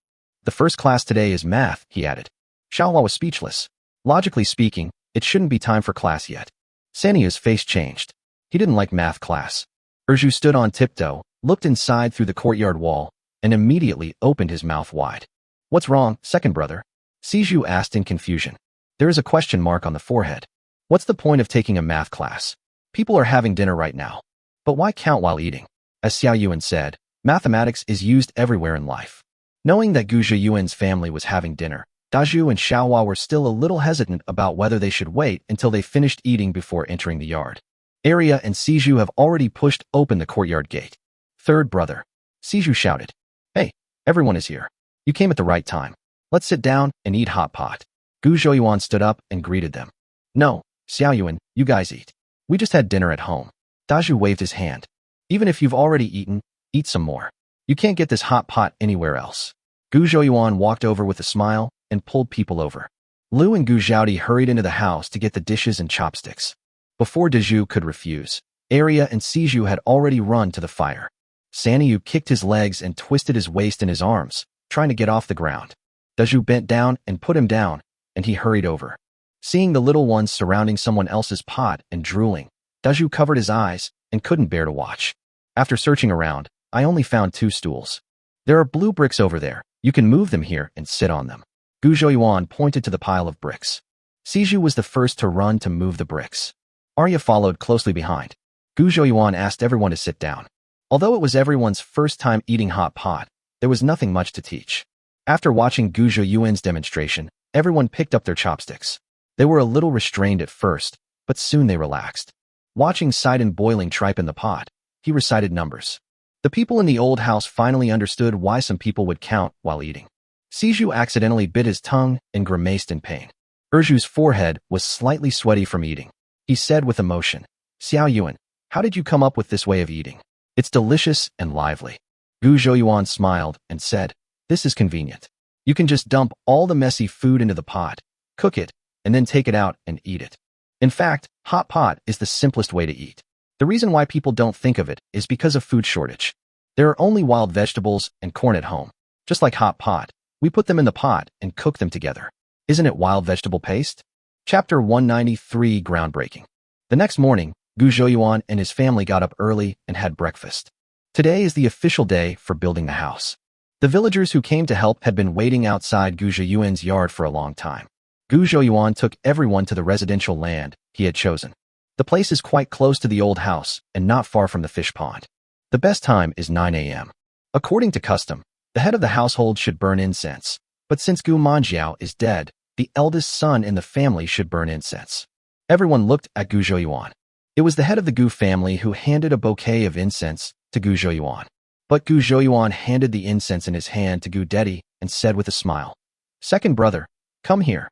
The first class today is math, he added. Xiaohua was speechless. Logically speaking, it shouldn't be time for class yet. Sanyu's face changed. He didn't like math class. Erju stood on tiptoe, looked inside through the courtyard wall, and immediately opened his mouth wide. What's wrong, second brother? Siju asked in confusion. There is a question mark on the forehead. What's the point of taking a math class? People are having dinner right now. But why count while eating? As Xiaoyuan said, mathematics is used everywhere in life. Knowing that Gu Zhouyuan's family was having dinner, Daju and Xiaohua were still a little hesitant about whether they should wait until they finished eating before entering the yard. Arya and Siju have already pushed open the courtyard gate. Third brother. Siju shouted. Hey, everyone is here. You came at the right time. Let's sit down and eat hot pot. Gu Zhouyuan stood up and greeted them. No, Xiaoyuan, you guys eat. We just had dinner at home. Daju waved his hand. Even if you've already eaten, eat some more. You can't get this hot pot anywhere else. Gu Zhouyuan walked over with a smile and pulled people over. Lu and Gu Zhaodi hurried into the house to get the dishes and chopsticks. Before Daju could refuse, Arya and Siju had already run to the fire. Sanyu kicked his legs and twisted his waist and his arms, trying to get off the ground. Daju bent down and put him down, and he hurried over. Seeing the little ones surrounding someone else's pot and drooling, Daju covered his eyes and couldn't bear to watch. After searching around, I only found 2 stools. There are blue bricks over there. You can move them here and sit on them. Gu Zhouyuan pointed to the pile of bricks. Siju was the first to run to move the bricks. Arya followed closely behind. Gu Zhouyuan asked everyone to sit down. Although it was everyone's first time eating hot pot, there was nothing much to teach. After watching Gu Zhouyuan's demonstration, everyone picked up their chopsticks. They were a little restrained at first, but soon they relaxed. Watching Sidon boiling tripe in the pot, he recited numbers. The people in the old house finally understood why some people would count while eating. Siju accidentally bit his tongue and grimaced in pain. Erju's forehead was slightly sweaty from eating. He said with emotion, Xiaoyuan, how did you come up with this way of eating? It's delicious and lively. Gu Zhouyuan smiled and said, this is convenient. You can just dump all the messy food into the pot, cook it, and then take it out and eat it. In fact, hot pot is the simplest way to eat. The reason why people don't think of it is because of food shortage. There are only wild vegetables and corn at home. Just like hot pot, we put them in the pot and cook them together. Isn't it wild vegetable paste? Chapter 193 Groundbreaking. The next morning, Gu Zhouyuan and his family got up early and had breakfast. Today is the official day for building the house. The villagers who came to help had been waiting outside Gu Zhouyuan's yard for a long time. Gu Zhouyuan took everyone to the residential land he had chosen. The place is quite close to the old house and not far from the fish pond. The best time is 9 a.m. According to custom, the head of the household should burn incense, but since Gu Manjiao is dead, the eldest son in the family should burn incense. Everyone looked at Gu Zhouyuan. It was the head of the Gu family who handed a bouquet of incense to Gu Zhouyuan. But Gu Zhouyuan handed the incense in his hand to Gu Dedi and said with a smile, "Second brother, come here."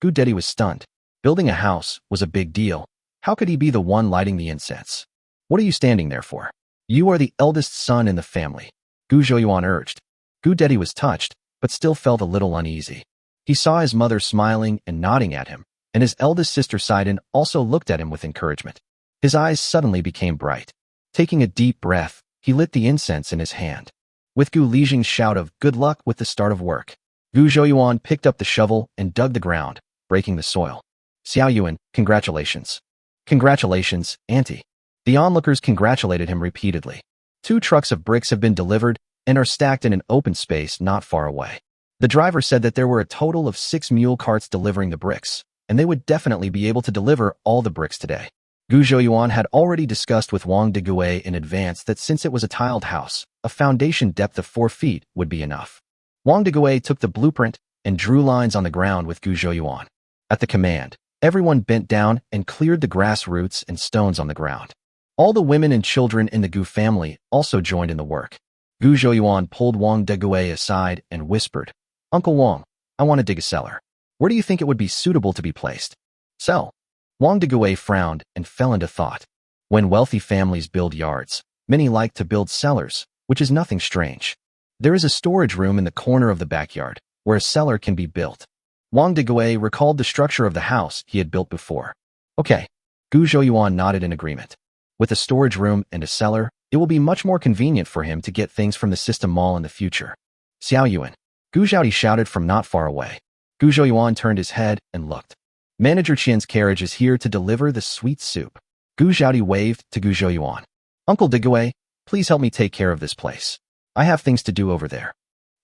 Gu Dedi was stunned. Building a house was a big deal. How could he be the one lighting the incense? "What are you standing there for? You are the eldest son in the family," Gu Zhouyuan urged. Gu Dedi was touched, but still felt a little uneasy. He saw his mother smiling and nodding at him, and his eldest sister Sidon also looked at him with encouragement. His eyes suddenly became bright. Taking a deep breath, he lit the incense in his hand. With Gu Lijing's shout of "good luck with the start of work," Gu Zhouyuan picked up the shovel and dug the ground, breaking the soil. "Xiao Yuan, congratulations." "Congratulations, Auntie." The onlookers congratulated him repeatedly. 2 trucks of bricks have been delivered and are stacked in an open space not far away. The driver said that there were a total of 6 mule carts delivering the bricks, and they would definitely be able to deliver all the bricks today. Gu Zhouyuan had already discussed with Wang Degue in advance that since it was a tiled house, a foundation depth of 4 feet would be enough. Wang Degue took the blueprint and drew lines on the ground with Gu Zhouyuan. At the command, everyone bent down and cleared the grass roots and stones on the ground. All the women and children in the Gu family also joined in the work. Gu Zhouyuan pulled Wang Degue aside and whispered, "Uncle Wang, I want to dig a cellar. Where do you think it would be suitable to be placed?" "Cell." Wang Degue frowned and fell into thought. When wealthy families build yards, many like to build cellars, which is nothing strange. There is a storage room in the corner of the backyard, where a cellar can be built. Wang Degue recalled the structure of the house he had built before. "Okay." Gu Zhouyuan nodded in agreement. With a storage room and a cellar, it will be much more convenient for him to get things from the system mall in the future. "Xiao Yuan," Gu Zhaodi shouted from not far away. Gu Zhouyuan turned his head and looked. "Manager Qian's carriage is here to deliver the sweet soup." Gu Zhaodi waved to Gu Zhouyuan. "Uncle Degue, please help me take care of this place. I have things to do over there.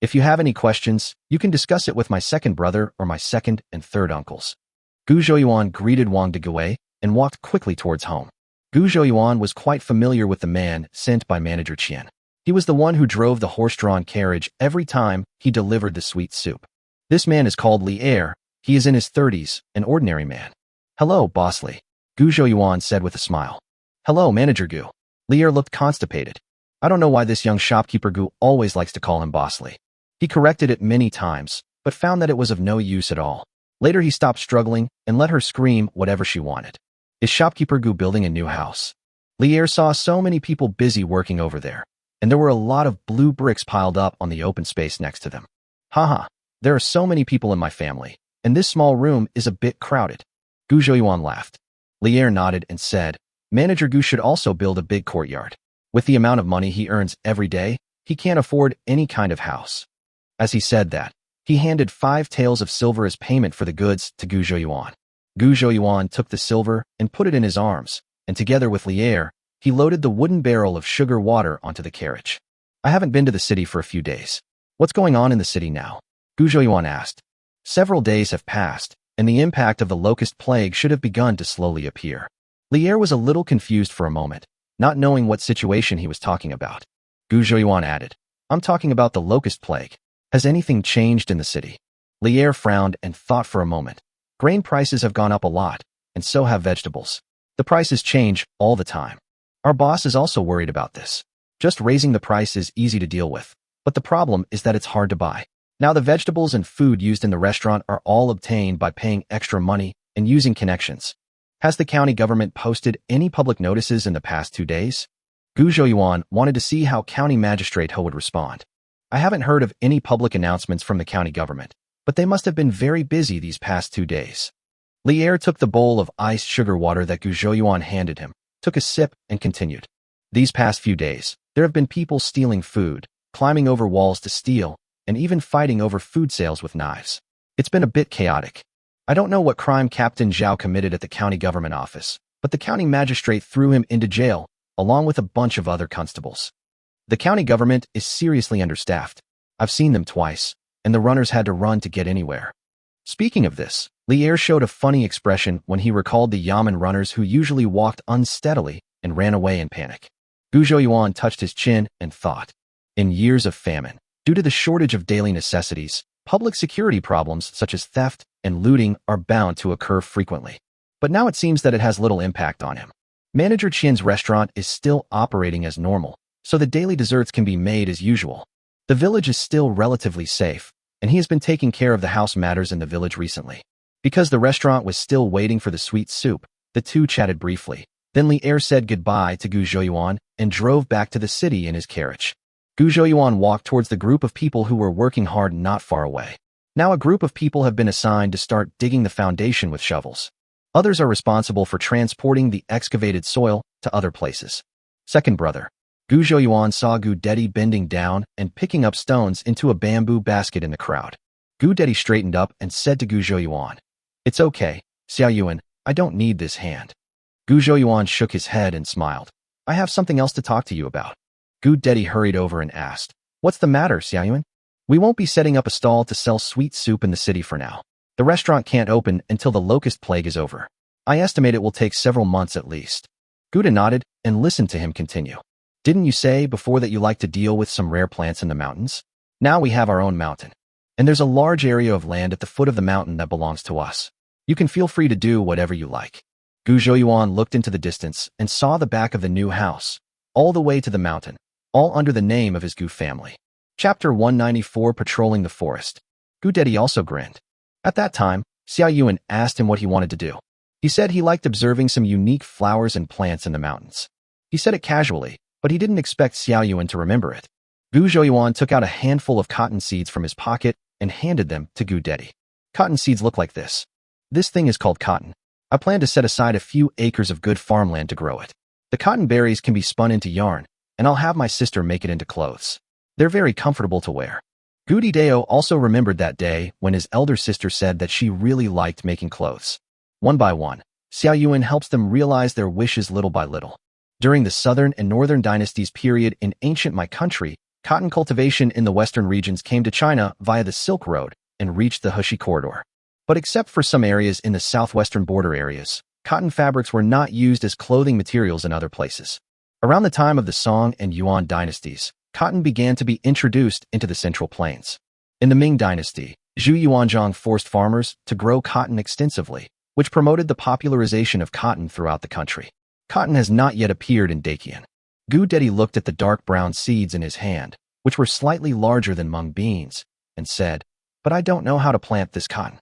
If you have any questions, you can discuss it with my second brother or my second and third uncles." Gu Zhouyuan greeted Wang Degue and walked quickly towards home. Gu Zhouyuan was quite familiar with the man sent by Manager Qian. He was the one who drove the horse-drawn carriage every time he delivered the sweet soup. This man is called Li Er. He is in his 30s, an ordinary man. "Hello, Boss Li," Gu Zhouyuan said with a smile. "Hello, Manager Gu." Li Er looked constipated. I don't know why this young shopkeeper Gu always likes to call him Boss Li. He corrected it many times, but found that it was of no use at all. Later he stopped struggling and let her scream whatever she wanted. Is shopkeeper Gu building a new house? Li Er saw so many people busy working over there, and there were a lot of blue bricks piled up on the open space next to them. "Haha, there are so many people in my family, and this small room is a bit crowded." Gu Zhouyuan laughed. Li Er nodded and said, "Manager Gu should also build a big courtyard. With the amount of money he earns every day, he can't afford any kind of house." As he said that, he handed 5 taels of silver as payment for the goods to Gu Zhouyuan. Gu Zhouyuan took the silver and put it in his arms, and together with Li Er, he loaded the wooden barrel of sugar water onto the carriage. "I haven't been to the city for a few days. What's going on in the city now?" Gu Zhouyuan asked. Several days have passed, and the impact of the locust plague should have begun to slowly appear. Li Er was a little confused for a moment, not knowing what situation he was talking about. Gu Zhouyuan added, "I'm talking about the locust plague. Has anything changed in the city?" Li Er frowned and thought for a moment. Grain prices have gone up a lot, and so have vegetables. The prices change all the time. Our boss is also worried about this. Just raising the price is easy to deal with, but the problem is that it's hard to buy. Now the vegetables and food used in the restaurant are all obtained by paying extra money and using connections. Has the county government posted any public notices in the past 2 days? Gu Zhouyuan wanted to see how County Magistrate Ho would respond. I haven't heard of any public announcements from the county government, but they must have been very busy these past 2 days. Lier took the bowl of iced sugar water that Gu Zhouyuan handed him, took a sip, and continued. These past few days, there have been people stealing food, climbing over walls to steal, and even fighting over food sales with knives. It's been a bit chaotic. I don't know what crime Captain Zhao committed at the county government office, but the county magistrate threw him into jail, along with a bunch of other constables. The county government is seriously understaffed. I've seen them twice, and the runners had to run to get anywhere. Speaking of this, Lier showed a funny expression when he recalled the Yamen runners who usually walked unsteadily and ran away in panic. Gu Zhouyuan touched his chin and thought. In years of famine, due to the shortage of daily necessities, public security problems such as theft and looting are bound to occur frequently. But now it seems that it has little impact on him. Manager Qian's restaurant is still operating as normal, so the daily desserts can be made as usual. The village is still relatively safe, and he has been taking care of the house matters in the village recently. Because the restaurant was still waiting for the sweet soup, the two chatted briefly. Then Lier said goodbye to Gu Zhouyuan and drove back to the city in his carriage. Gu Zhouyuan walked towards the group of people who were working hard not far away. Now a group of people have been assigned to start digging the foundation with shovels. Others are responsible for transporting the excavated soil to other places. Second brother. Gu Zhouyuan saw Gu Dedi bending down and picking up stones into a bamboo basket in the crowd. Gu Dedi straightened up and said to Gu Zhouyuan, "It's okay, Xiaoyuan, I don't need this hand." Gu Zhouyuan shook his head and smiled. "I have something else to talk to you about." Gu Dedi hurried over and asked, "What's the matter, Xiaoyuan?" "We won't be setting up a stall to sell sweet soup in the city for now. The restaurant can't open until the locust plague is over. I estimate it will take several months at least." Guda nodded and listened to him continue. "Didn't you say before that you like to deal with some rare plants in the mountains? Now we have our own mountain. And there's a large area of land at the foot of the mountain that belongs to us. You can feel free to do whatever you like." Gu Zhouyuan looked into the distance and saw the back of the new house, all the way to the mountain, all under the name of his Gu family. Chapter 194, Patrolling the Forest. Gu Dedi also grinned. At that time, Xiaoyuan asked him what he wanted to do. He said he liked observing some unique flowers and plants in the mountains. He said it casually, but he didn't expect Xiaoyuan to remember it. Gu Zhouyuan took out a handful of cotton seeds from his pocket and handed them to Gu Dedi. "Cotton seeds look like this. This thing is called cotton. I plan to set aside a few acres of good farmland to grow it. The cotton berries can be spun into yarn, and I'll have my sister make it into clothes. They're very comfortable to wear." Gu Dideo also remembered that day when his elder sister said that she really liked making clothes. One by one, Xiaoyuan helps them realize their wishes little by little. During the Southern and Northern dynasties period in ancient My country, cotton cultivation in the western regions came to China via the Silk Road and reached the Heshi corridor. But except for some areas in the southwestern border areas, cotton fabrics were not used as clothing materials in other places. Around the time of the Song and Yuan dynasties, cotton began to be introduced into the Central Plains. In the Ming dynasty, Zhu Yuanzhang forced farmers to grow cotton extensively, which promoted the popularization of cotton throughout the country. Cotton has not yet appeared in Dakian. Gu Dedi looked at the dark brown seeds in his hand, which were slightly larger than mung beans, and said, "But I don't know how to plant this cotton."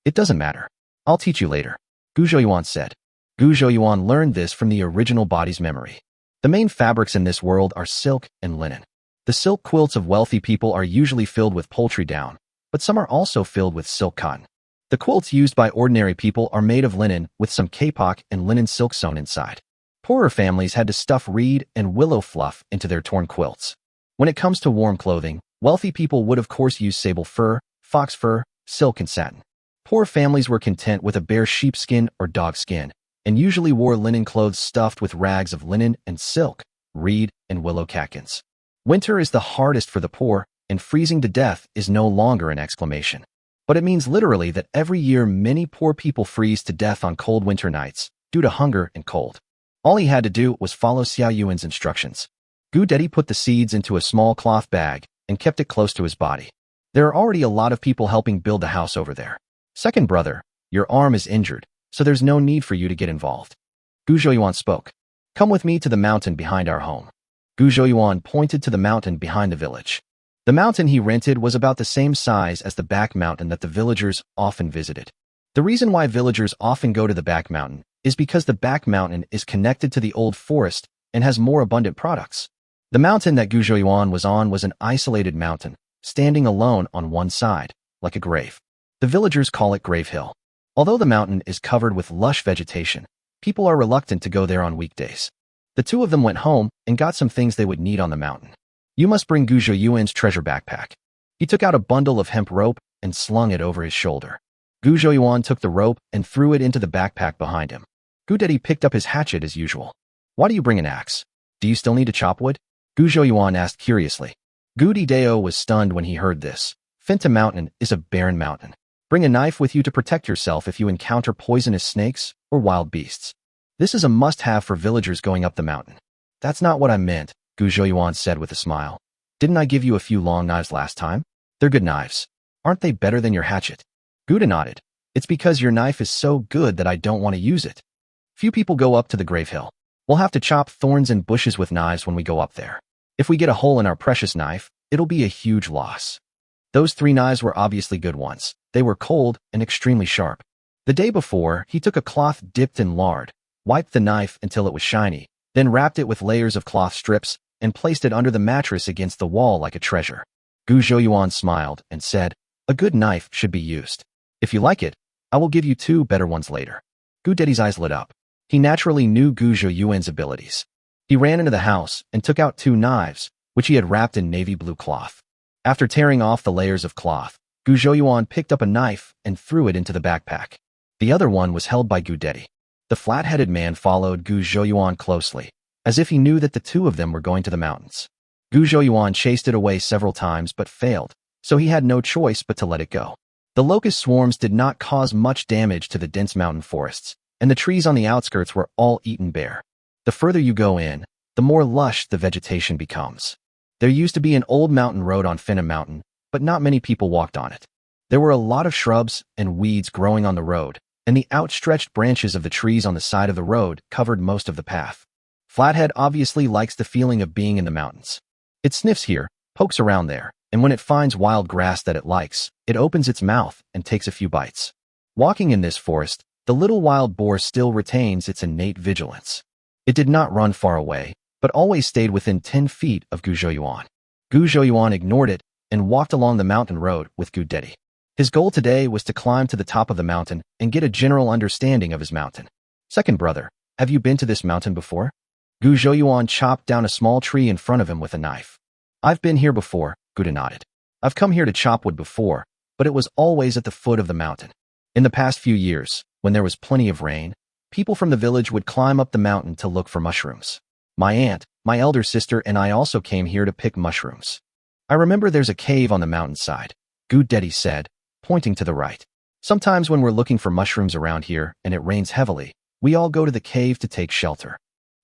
"It doesn't matter. I'll teach you later," Gu Zhouyuan said. Gu Zhouyuan learned this from the original body's memory. The main fabrics in this world are silk and linen. The silk quilts of wealthy people are usually filled with poultry down, but some are also filled with silk cotton. The quilts used by ordinary people are made of linen with some kapok and linen silk sewn inside. Poorer families had to stuff reed and willow fluff into their torn quilts. When it comes to warm clothing, wealthy people would of course use sable fur, fox fur, silk and satin. Poor families were content with a bare sheepskin or dog skin, and usually wore linen clothes stuffed with rags of linen and silk, reed, and willow catkins. Winter is the hardest for the poor, and freezing to death is no longer an exclamation. But it means literally that every year many poor people freeze to death on cold winter nights due to hunger and cold. All he had to do was follow Xiaoyuan's instructions. Gu Dedi put the seeds into a small cloth bag and kept it close to his body. There are already a lot of people helping build the house over there. "Second brother, your arm is injured, so there's no need for you to get involved." Gu Zhouyuan spoke. "Come with me to the mountain behind our home." Gu Zhouyuan pointed to the mountain behind the village. The mountain he rented was about the same size as the back mountain that the villagers often visited. The reason why villagers often go to the back mountain is because the back mountain is connected to the old forest and has more abundant products. The mountain that Gu Zhouyuan was on was an isolated mountain, standing alone on one side, like a grave. The villagers call it Grave Hill. Although the mountain is covered with lush vegetation, people are reluctant to go there on weekdays. The two of them went home and got some things they would need on the mountain. You must bring Gujo Yuan's treasure backpack. He took out a bundle of hemp rope and slung it over his shoulder. Gujo Yuan took the rope and threw it into the backpack behind him. Gu Dedi picked up his hatchet as usual. Why do you bring an axe? Do you still need to chop wood? Gujo Yuan asked curiously. Gu Deo was stunned when he heard this. Finta Mountain is a barren mountain. Bring a knife with you to protect yourself if you encounter poisonous snakes or wild beasts. This is a must-have for villagers going up the mountain. That's not what I meant, Gujo Yuan said with a smile. Didn't I give you a few long knives last time? They're good knives. Aren't they better than your hatchet? Guda nodded. It's because your knife is so good that I don't want to use it. Few people go up to the grave hill. We'll have to chop thorns and bushes with knives when we go up there. If we get a hole in our precious knife, it'll be a huge loss. Those 3 knives were obviously good ones. They were cold and extremely sharp. The day before, he took a cloth dipped in lard, wiped the knife until it was shiny, then wrapped it with layers of cloth strips and placed it under the mattress against the wall like a treasure. Gujo Yuan smiled and said, a good knife should be used. If you like it, I will give you 2 better ones later. Gu Dedi's eyes lit up. He naturally knew Gujo Yuan's abilities. He ran into the house and took out 2 knives, which he had wrapped in navy blue cloth. After tearing off the layers of cloth, Gujo Yuan picked up a knife and threw it into the backpack. The other one was held by Gu Dedi. The flat-headed man followed Gujo Yuan closely, as if he knew that the 2 of them were going to the mountains. Gujo Yuan chased it away several times but failed, so he had no choice but to let it go. The locust swarms did not cause much damage to the dense mountain forests, and the trees on the outskirts were all eaten bare. The further you go in, the more lush the vegetation becomes. There used to be an old mountain road on Famine Mountain, but not many people walked on it. There were a lot of shrubs and weeds growing on the road, and the outstretched branches of the trees on the side of the road covered most of the path. Flathead obviously likes the feeling of being in the mountains. It sniffs here, pokes around there, and when it finds wild grass that it likes, it opens its mouth and takes a few bites. Walking in this forest, the little wild boar still retains its innate vigilance. It did not run far away, but always stayed within 10 feet of Gujo Yuan. Gujo Yuan ignored it and walked along the mountain road with Gu Dedi. His goal today was to climb to the top of the mountain and get a general understanding of his mountain. Second brother, have you been to this mountain before? Gujo Yuan chopped down a small tree in front of him with a knife. I've been here before, Guda nodded. I've come here to chop wood before, but it was always at the foot of the mountain. In the past few years, when there was plenty of rain, people from the village would climb up the mountain to look for mushrooms. My aunt, my elder sister, and I also came here to pick mushrooms. I remember there's a cave on the mountainside, Gu Dedi said, pointing to the right. Sometimes when we're looking for mushrooms around here and it rains heavily, we all go to the cave to take shelter.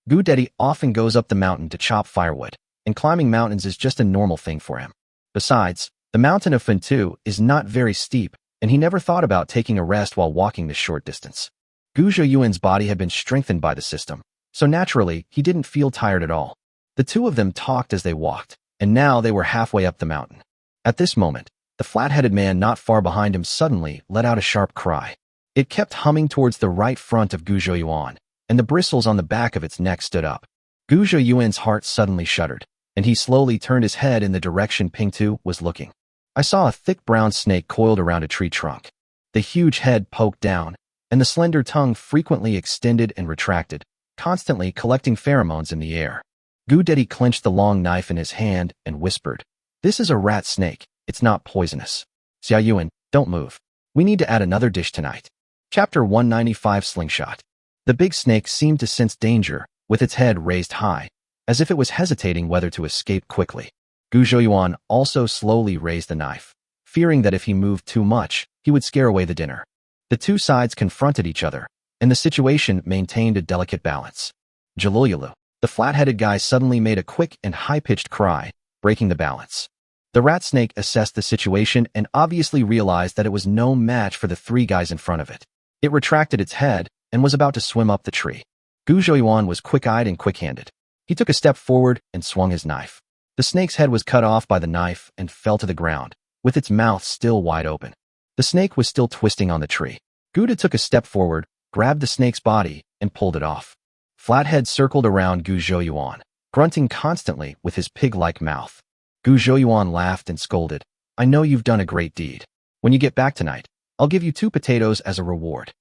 Gu Dedi often goes up the mountain to chop firewood, and climbing mountains is just a normal thing for him. Besides, the mountain of Fintu is not very steep, and he never thought about taking a rest while walking this short distance. Gujo Yuan's body had been strengthened by the system, so naturally, he didn't feel tired at all. The 2 of them talked as they walked, and now they were halfway up the mountain. At this moment, the flat-headed man not far behind him suddenly let out a sharp cry. It kept humming towards the right front of Gujo Yuan, and the bristles on the back of its neck stood up. Gujo Yuan's heart suddenly shuddered, and he slowly turned his head in the direction Pingtu was looking. I saw a thick brown snake coiled around a tree trunk. The huge head poked down, and the slender tongue frequently extended and retracted, constantly collecting pheromones in the air. Gu Dedi clenched the long knife in his hand and whispered, "This is a rat snake. It's not poisonous. Xia Yuan, don't move. We need to add another dish tonight." Chapter 195 Slingshot. The big snake seemed to sense danger, with its head raised high, as if it was hesitating whether to escape quickly. Gujo Yuan also slowly raised the knife, fearing that if he moved too much, he would scare away the dinner. The 2 sides confronted each other, and the situation maintained a delicate balance. Jalululu, the flat-headed guy suddenly made a quick and high-pitched cry, breaking the balance. The rat snake assessed the situation and obviously realized that it was no match for the 3 guys in front of it. It retracted its head and was about to swim up the tree. Gujo Yuan was quick-eyed and quick-handed. He took a step forward and swung his knife. The snake's head was cut off by the knife and fell to the ground, with its mouth still wide open. The snake was still twisting on the tree. Guda took a step forward, grabbed the snake's body, and pulled it off. Flathead circled around Gujo Yuan, grunting constantly with his pig-like mouth. Gujo Yuan laughed and scolded, "I know you've done a great deed. When you get back tonight, I'll give you 2 potatoes as a reward.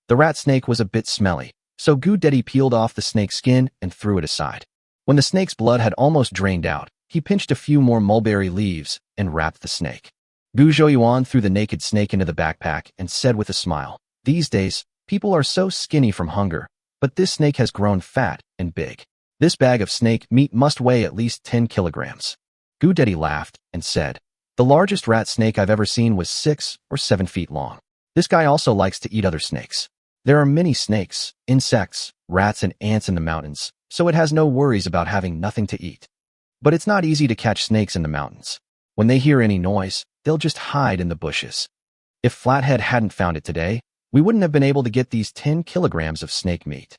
The rat snake was a bit smelly, so Gu Dedi peeled off the snake's skin and threw it aside. When the snake's blood had almost drained out, he pinched a few more mulberry leaves and wrapped the snake. Gu Zhouyuan threw the naked snake into the backpack and said with a smile, "These days, people are so skinny from hunger, but this snake has grown fat and big. This bag of snake meat must weigh at least 10 kilograms." Gu Dedi laughed and said, "The largest rat snake I've ever seen was 6 or 7 feet long. This guy also likes to eat other snakes. There are many snakes, insects, rats and ants in the mountains, so it has no worries about having nothing to eat. But it's not easy to catch snakes in the mountains. When they hear any noise, they'll just hide in the bushes. If Flathead hadn't found it today, we wouldn't have been able to get these 10 kilograms of snake meat."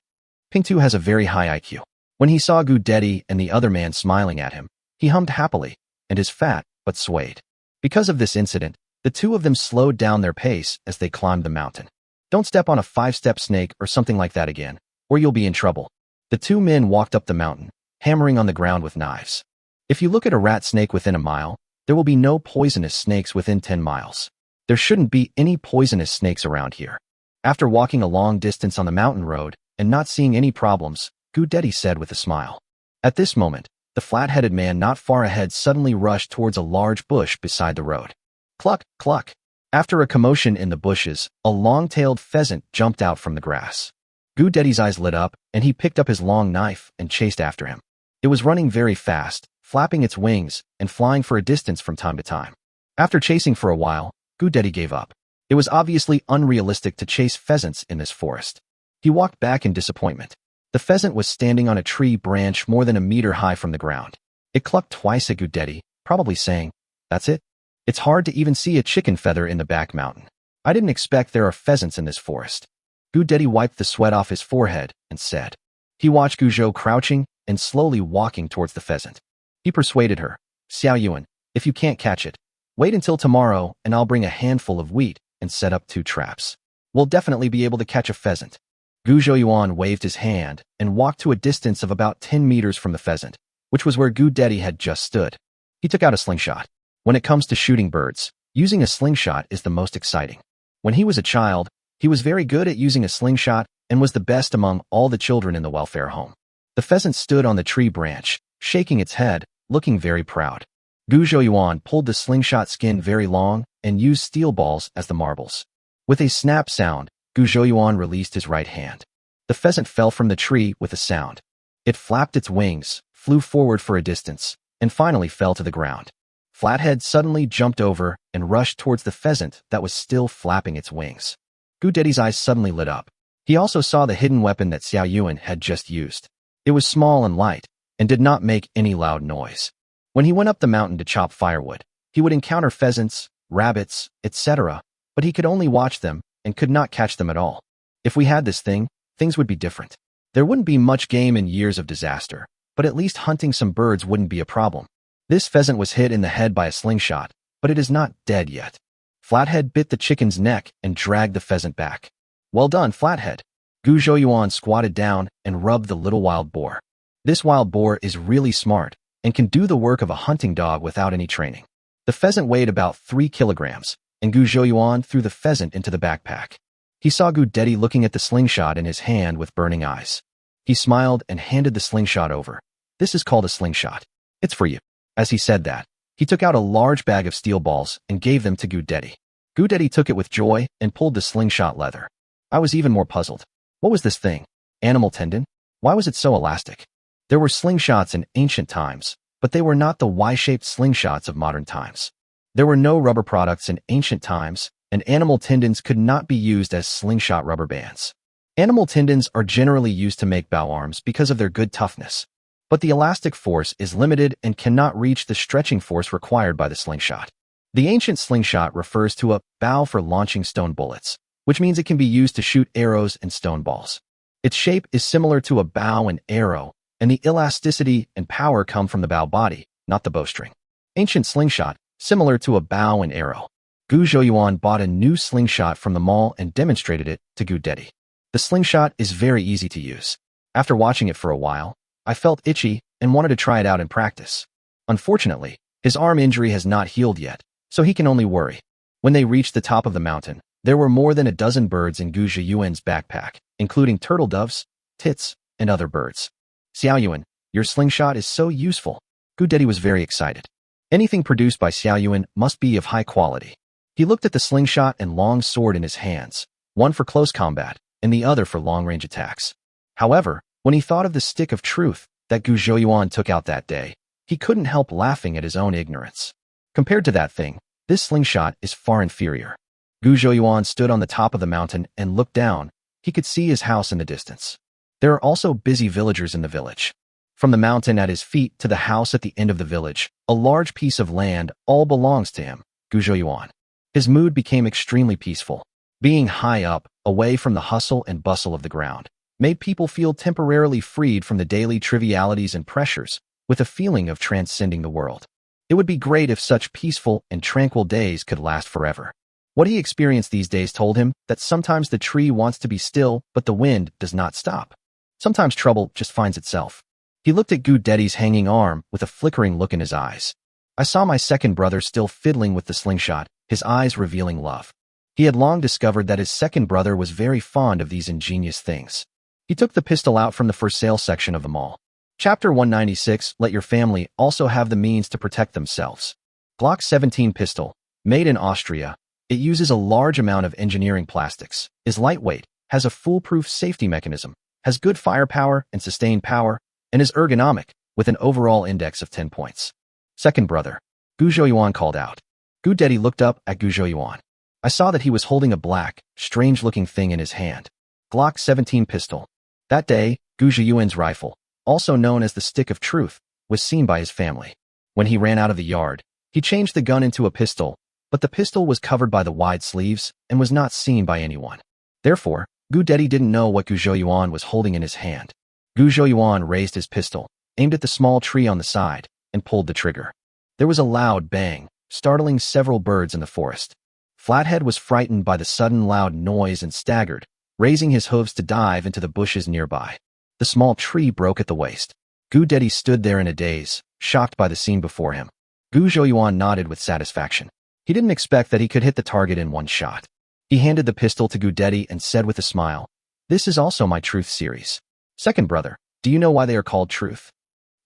Pingtu has a very high IQ. When he saw Gu Dedi and the other man smiling at him, he hummed happily, and his fat but swayed. Because of this incident, the two of them slowed down their pace as they climbed the mountain. "Don't step on a 5-step snake or something like that again, or you'll be in trouble." The two men walked up the mountain, hammering on the ground with knives. If you look at a rat snake within a mile, there will be no poisonous snakes within 10 miles. There shouldn't be any poisonous snakes around here. After walking a long distance on the mountain road and not seeing any problems, Gu Dedi said with a smile. At this moment, the flat-headed man not far ahead suddenly rushed towards a large bush beside the road. Cluck, cluck. After a commotion in the bushes, a long-tailed pheasant jumped out from the grass. Gu Dedi's eyes lit up, and he picked up his long knife and chased after him. It was running very fast, flapping its wings and flying for a distance from time to time. After chasing for a while, Gu Dedi gave up. It was obviously unrealistic to chase pheasants in this forest. He walked back in disappointment. The pheasant was standing on a tree branch more than a meter high from the ground. It clucked twice at Gu Dedi, probably saying, "That's it? It's hard to even see a chicken feather in the back mountain. I didn't expect there are pheasants in this forest." Gu Dedi wiped the sweat off his forehead and said. He watched Gu Zhou crouching and slowly walking towards the pheasant. He persuaded her, "Xiao Yuan, if you can't catch it, wait until tomorrow and I'll bring a handful of wheat and set up 2 traps. We'll definitely be able to catch a pheasant." Gu Zhouyuan waved his hand and walked to a distance of about 10 meters from the pheasant, which was where Gu Dedi had just stood. He took out a slingshot. When it comes to shooting birds, using a slingshot is the most exciting. When he was a child, he was very good at using a slingshot and was the best among all the children in the welfare home. The pheasant stood on the tree branch, shaking its head, looking very proud. Gu Zhouyuan pulled the slingshot skin very long and used steel balls as the marbles. With a snap sound, Gu Zhouyuan released his right hand. The pheasant fell from the tree with a sound. It flapped its wings, flew forward for a distance, and finally fell to the ground. Flathead suddenly jumped over and rushed towards the pheasant that was still flapping its wings. Gu Dedi's eyes suddenly lit up. He also saw the hidden weapon that Xiao Yuan had just used. It was small and light, and did not make any loud noise. When he went up the mountain to chop firewood, he would encounter pheasants, rabbits, etc., but he could only watch them and could not catch them at all. If we had this thing, things would be different. There wouldn't be much game in years of disaster, but at least hunting some birds wouldn't be a problem. This pheasant was hit in the head by a slingshot, but it is not dead yet. Flathead bit the chicken's neck and dragged the pheasant back. "Well done, Flathead." Gu Zhouyuan squatted down and rubbed the little wild boar. This wild boar is really smart and can do the work of a hunting dog without any training. The pheasant weighed about 3 kilograms, and Gu Zhouyuan threw the pheasant into the backpack. He saw Gu Dedi looking at the slingshot in his hand with burning eyes. He smiled and handed the slingshot over. "This is called a slingshot. It's for you." As he said that, he took out a large bag of steel balls and gave them to Gu Dedi. Gu Dedi took it with joy and pulled the slingshot leather. I was even more puzzled. What was this thing? Animal tendon? Why was it so elastic? There were slingshots in ancient times, but they were not the Y-shaped slingshots of modern times. There were no rubber products in ancient times, and animal tendons could not be used as slingshot rubber bands. Animal tendons are generally used to make bow arms because of their good toughness, but the elastic force is limited and cannot reach the stretching force required by the slingshot. The ancient slingshot refers to a bow for launching stone bullets, which means it can be used to shoot arrows and stone balls. Its shape is similar to a bow and arrow, and the elasticity and power come from the bow body, not the bowstring. Ancient slingshot, similar to a bow and arrow. Gu Zhouyuan bought a new slingshot from the mall and demonstrated it to Gu Dedi. The slingshot is very easy to use. After watching it for a while, I felt itchy and wanted to try it out in practice. Unfortunately, his arm injury has not healed yet, so he can only worry. When they reached the top of the mountain, There were more than a dozen birds in Gu Zhiyuan's backpack, including turtle doves, tits, and other birds. Xiaoyuan, your slingshot is so useful. Gu Dedi was very excited. Anything produced by Xiaoyuan must be of high quality. He looked at the slingshot and long sword in his hands, one for close combat, and the other for long-range attacks. However, when he thought of the stick of truth that Gu Zhiyuan took out that day, he couldn't help laughing at his own ignorance. Compared to that thing, this slingshot is far inferior. Gu Zhiyuan stood on the top of the mountain and looked down. He could see his house in the distance. There are also busy villagers in the village. From the mountain at his feet to the house at the end of the village, a large piece of land all belongs to him, Gu Zhiyuan. His mood became extremely peaceful. Being high up, away from the hustle and bustle of the ground, made people feel temporarily freed from the daily trivialities and pressures, with a feeling of transcending the world. It would be great if such peaceful and tranquil days could last forever. What he experienced these days told him that sometimes the tree wants to be still, but the wind does not stop. Sometimes trouble just finds itself. He looked at Gu Dedi's hanging arm with a flickering look in his eyes. I saw my second brother still fiddling with the slingshot, his eyes revealing love. He had long discovered that his second brother was very fond of these ingenious things. He took the pistol out from the for sale section of the mall. Chapter 196, Let your family also have the means to protect themselves. Glock 17 pistol, made in Austria. It uses a large amount of engineering plastics, is lightweight, has a foolproof safety mechanism, has good firepower and sustained power, and is ergonomic, with an overall index of 10 points. Second brother, Gu Zhiyuan called out. Gu Dedi looked up at Gu Zhiyuan. I saw that he was holding a black, strange-looking thing in his hand. Glock 17 pistol. That day, Gu Zhiyuan's rifle, also known as the Stick of Truth, was seen by his family. When he ran out of the yard, he changed the gun into a pistol, but the pistol was covered by the wide sleeves and was not seen by anyone. Therefore, Gu Dedi didn't know what Gu Zhiyuan was holding in his hand. Gu Zhiyuan raised his pistol, aimed at the small tree on the side, and pulled the trigger. There was a loud bang, startling several birds in the forest. Flathead was frightened by the sudden loud noise and staggered, raising his hooves to dive into the bushes nearby. The small tree broke at the waist. Gu Dedi stood there in a daze, shocked by the scene before him. Gu Zhiyuan nodded with satisfaction. He didn't expect that he could hit the target in one shot. He handed the pistol to Gu Dedi and said with a smile, "This is also my Truth series. Second brother, do you know why they are called Truth?"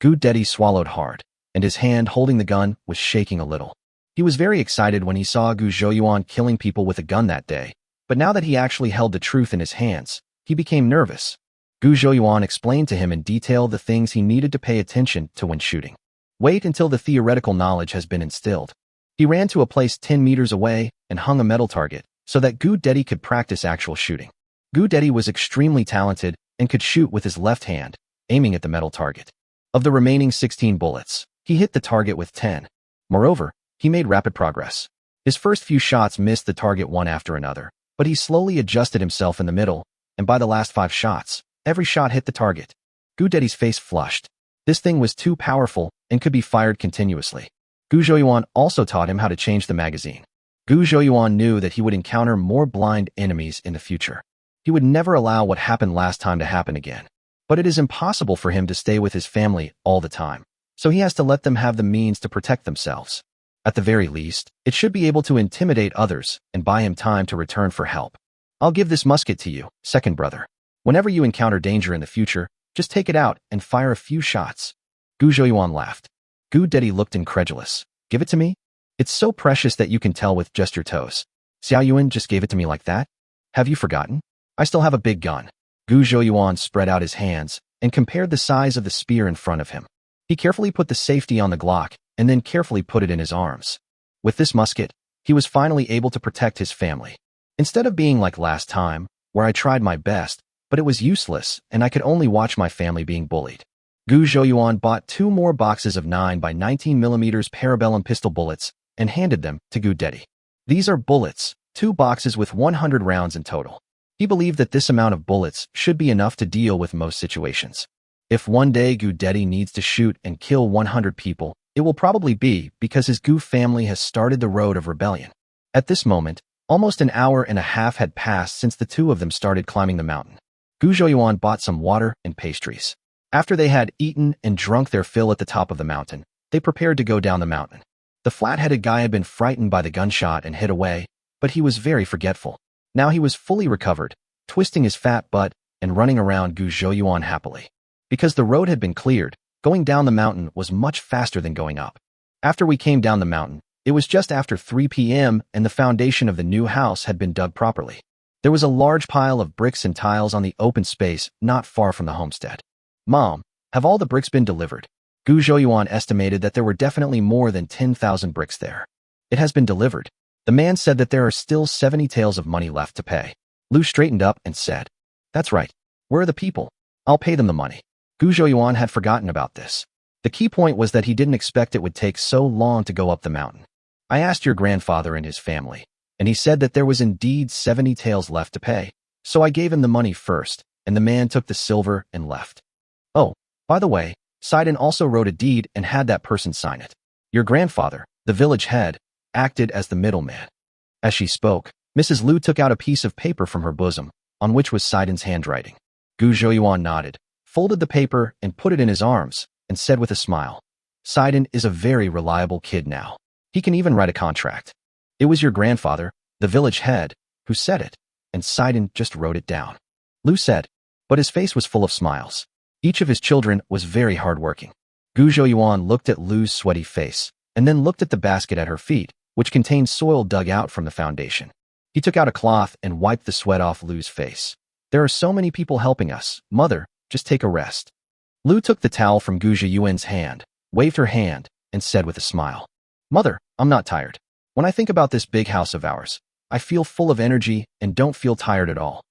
Gu Dedi swallowed hard, and his hand holding the gun was shaking a little. He was very excited when he saw Gu Zhiyuan killing people with a gun that day, but now that he actually held the truth in his hands, he became nervous. Gu Zhiyuan explained to him in detail the things he needed to pay attention to when shooting. Wait until the theoretical knowledge has been instilled. He ran to a place 10 meters away and hung a metal target so that Gu Dedi could practice actual shooting. Gu Dedi was extremely talented and could shoot with his left hand, aiming at the metal target. Of the remaining 16 bullets, he hit the target with 10. Moreover, he made rapid progress. His first few shots missed the target one after another, but he slowly adjusted himself in the middle, and by the last 5 shots, every shot hit the target. Gu Dedi's face flushed. This thing was too powerful and could be fired continuously. Gu Zhiyuan also taught him how to change the magazine. Gu Zhiyuan knew that he would encounter more blind enemies in the future. He would never allow what happened last time to happen again. But it is impossible for him to stay with his family all the time, so he has to let them have the means to protect themselves. At the very least, it should be able to intimidate others and buy him time to return for help. I'll give this musket to you, second brother. Whenever you encounter danger in the future, just take it out and fire a few shots. Gu Zhiyuan laughed. Gu Dedi looked incredulous. Give it to me? It's so precious that you can tell with just your toes. Xiaoyuan just gave it to me like that? Have you forgotten? I still have a big gun. Gu Zhiyuan spread out his hands and compared the size of the spear in front of him. He carefully put the safety on the Glock and then carefully put it in his arms. With this musket, he was finally able to protect his family. Instead of being like last time, where I tried my best, but it was useless and I could only watch my family being bullied. Gu Zhiyuan bought 2 more boxes of 9x19mm parabellum pistol bullets and handed them to Gu Dedi. These are bullets, 2 boxes with 100 rounds in total. He believed that this amount of bullets should be enough to deal with most situations. If one day Gu Dedi needs to shoot and kill 100 people, it will probably be because his Gu family has started the road of rebellion. At this moment, almost an hour and a half had passed since the 2 of them started climbing the mountain. Gu Zhiyuan bought some water and pastries. After they had eaten and drunk their fill at the top of the mountain, they prepared to go down the mountain. The flat-headed guy had been frightened by the gunshot and hid away, but he was very forgetful. Now he was fully recovered, twisting his fat butt and running around Gu Zhouyuan happily. Because the road had been cleared, going down the mountain was much faster than going up. After we came down the mountain, it was just after 3 p.m. and the foundation of the new house had been dug properly. There was a large pile of bricks and tiles on the open space not far from the homestead. Mom, have all the bricks been delivered? Gu Zhouyuan estimated that there were definitely more than 10,000 bricks there. It has been delivered. The man said that there are still 70 taels of money left to pay. Lu straightened up and said, "That's right. Where are the people? I'll pay them the money." Gu Zhouyuan had forgotten about this. The key point was that he didn't expect it would take so long to go up the mountain. "I asked your grandfather and his family, and he said that there was indeed 70 taels left to pay, so I gave him the money first, and the man took the silver and left. Oh, by the way, Sidon also wrote a deed and had that person sign it. Your grandfather, the village head, acted as the middleman." As she spoke, Mrs. Lu took out a piece of paper from her bosom, on which was Sidon's handwriting. Gu Zhouyuan nodded, folded the paper and put it in his arms, and said with a smile, "Sidon is a very reliable kid now. He can even write a contract. It was your grandfather, the village head, who said it, and Sidon just wrote it down." Lu said, but his face was full of smiles. Each of his children was very hardworking. Gu Zhouyuan looked at Lu's sweaty face, and then looked at the basket at her feet, which contained soil dug out from the foundation. He took out a cloth and wiped the sweat off Lu's face. "There are so many people helping us. Mother, just take a rest." Lu took the towel from Gu Zhouyuan's hand, waved her hand, and said with a smile, "Mother, I'm not tired. When I think about this big house of ours, I feel full of energy and don't feel tired at all.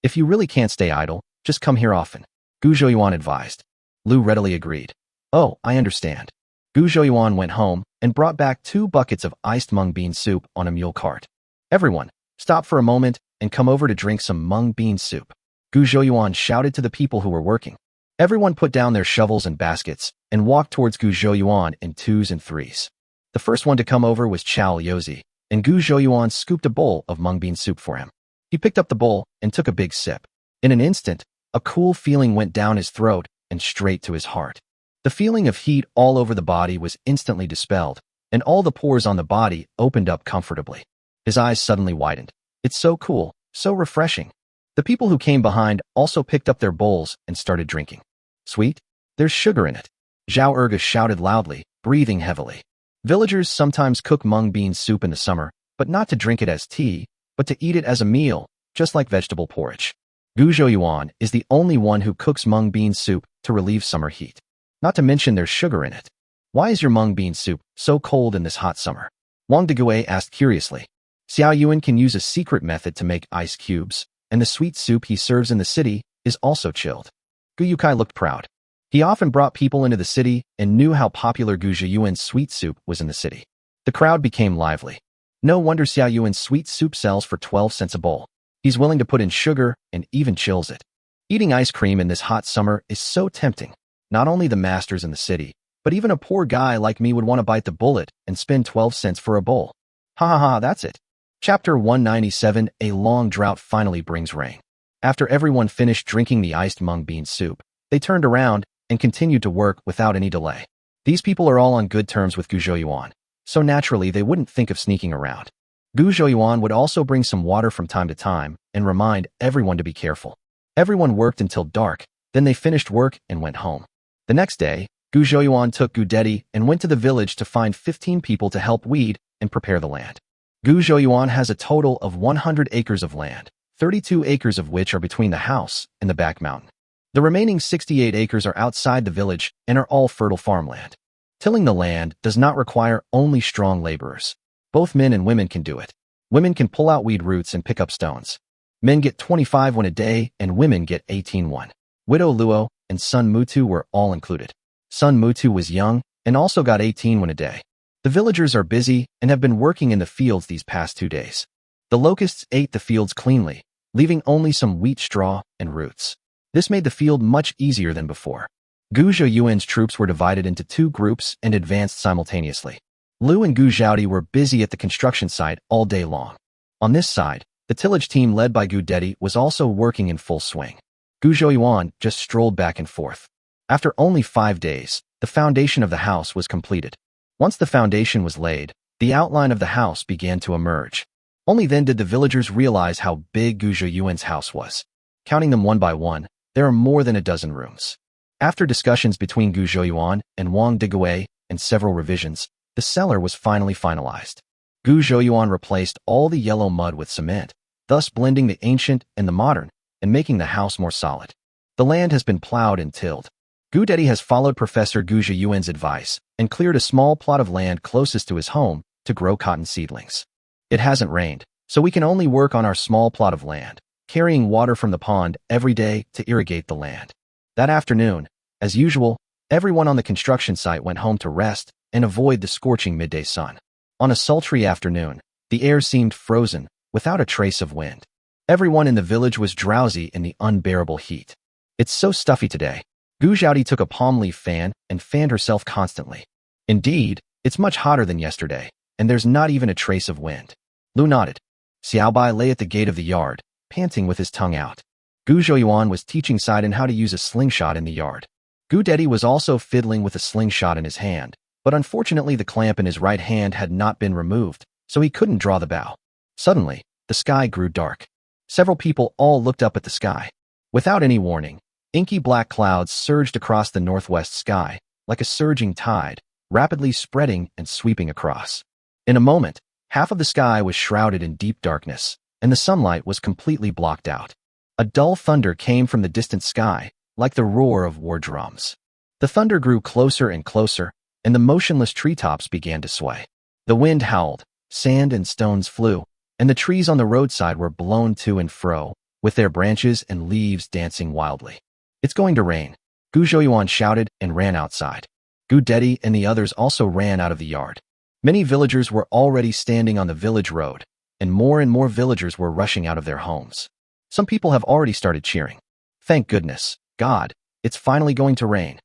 If you really can't stay idle, just come here often," Gu Zhouyuan advised. Lu readily agreed. "Oh, I understand." Gu Zhouyuan went home and brought back 2 buckets of iced mung bean soup on a mule cart. "Everyone, stop for a moment and come over to drink some mung bean soup," Gu Zhouyuan shouted to the people who were working. Everyone put down their shovels and baskets and walked towards Gu Zhouyuan in 2s and 3s. The first one to come over was Chao Yozi, and Gu Zhouyuan scooped a bowl of mung bean soup for him. He picked up the bowl and took a big sip. In an instant, a cool feeling went down his throat and straight to his heart. The feeling of heat all over the body was instantly dispelled, and all the pores on the body opened up comfortably. His eyes suddenly widened. "It's so cool, so refreshing." The people who came behind also picked up their bowls and started drinking. "Sweet? There's sugar in it," Zhao Erga shouted loudly, breathing heavily. Villagers sometimes cook mung bean soup in the summer, but not to drink it as tea, but to eat it as a meal, just like vegetable porridge. Gu Zhouyuan is the only one who cooks mung bean soup to relieve summer heat. Not to mention there's sugar in it. "Why is your mung bean soup so cold in this hot summer?" Wang Degue asked curiously. Xiao Yuan can use a secret method to make ice cubes, and the sweet soup he serves in the city is also chilled. Gu Yukai looked proud. He often brought people into the city and knew how popular Gu Zhouyuan's sweet soup was in the city. The crowd became lively. No wonder Xiao Yuan's sweet soup sells for 12 cents a bowl. He's willing to put in sugar and even chills it. Eating ice cream in this hot summer is so tempting. Not only the masters in the city, but even a poor guy like me would want to bite the bullet and spend 12 cents for a bowl. Ha ha ha, that's it. Chapter 197, A Long Drought Finally Brings Rain. After everyone finished drinking the iced mung bean soup, they turned around and continued to work without any delay. These people are all on good terms with Gu Zhouyuan, so naturally they wouldn't think of sneaking around. Gu Zhouyuan would also bring some water from time to time and remind everyone to be careful. Everyone worked until dark, then they finished work and went home. The next day, Gu Zhouyuan took Gu Dedi and went to the village to find 15 people to help weed and prepare the land. Gu Zhouyuan has a total of 100 acres of land, 32 acres of which are between the house and the back mountain. The remaining 68 acres are outside the village and are all fertile farmland. Tilling the land does not require only strong laborers. Both men and women can do it. Women can pull out weed roots and pick up stones. Men get 25 won a day and women get 18 won. Widow Luo and son Mutu were all included. Son Mutu was young and also got 18 won a day. The villagers are busy and have been working in the fields these past 2 days. The locusts ate the fields cleanly, leaving only some wheat straw and roots. This made the field much easier than before. Gu Zhouyuan's troops were divided into 2 groups and advanced simultaneously. Lu and Gu Zhaodi were busy at the construction site all day long. On this side, the tillage team led by Gu Dedi was also working in full swing. Gu Zhouyuan just strolled back and forth. After only 5 days, the foundation of the house was completed. Once the foundation was laid, the outline of the house began to emerge. Only then did the villagers realize how big Gu Zhouyuan's house was. Counting them one by one, there are more than a dozen rooms. After discussions between Gu Zhouyuan and Wang Digui and several revisions, the cellar was finally finalized. Gu Zhouyuan replaced all the yellow mud with cement, thus blending the ancient and the modern and making the house more solid. The land has been plowed and tilled. Gu Dedi has followed Professor Gu Zhouyuan's advice and cleared a small plot of land closest to his home to grow cotton seedlings. It hasn't rained, so we can only work on our small plot of land, carrying water from the pond every day to irrigate the land. That afternoon, as usual, everyone on the construction site went home to rest and avoid the scorching midday sun. On a sultry afternoon, the air seemed frozen, without a trace of wind. Everyone in the village was drowsy in the unbearable heat. It's so stuffy today. Gu Zhaodi took a palm leaf fan and fanned herself constantly. Indeed, it's much hotter than yesterday, and there's not even a trace of wind. Lu nodded. Xiaobai lay at the gate of the yard, panting with his tongue out. Gu Zhouyuan was teaching Sidon how to use a slingshot in the yard. Gu Dedi was also fiddling with a slingshot in his hand, but unfortunately the clamp in his right hand had not been removed, so he couldn't draw the bow. Suddenly, the sky grew dark. Several people all looked up at the sky. Without any warning, inky black clouds surged across the northwest sky, like a surging tide, rapidly spreading and sweeping across. In a moment, half of the sky was shrouded in deep darkness, and the sunlight was completely blocked out. A dull thunder came from the distant sky, like the roar of war drums. The thunder grew closer and closer, and the motionless treetops began to sway. The wind howled, sand and stones flew, and the trees on the roadside were blown to and fro, with their branches and leaves dancing wildly. It's going to rain, Gu Zhouyuan shouted and ran outside. Gu Dedi and the others also ran out of the yard. Many villagers were already standing on the village road, and more villagers were rushing out of their homes. Some people have already started cheering. Thank goodness, God, it's finally going to rain.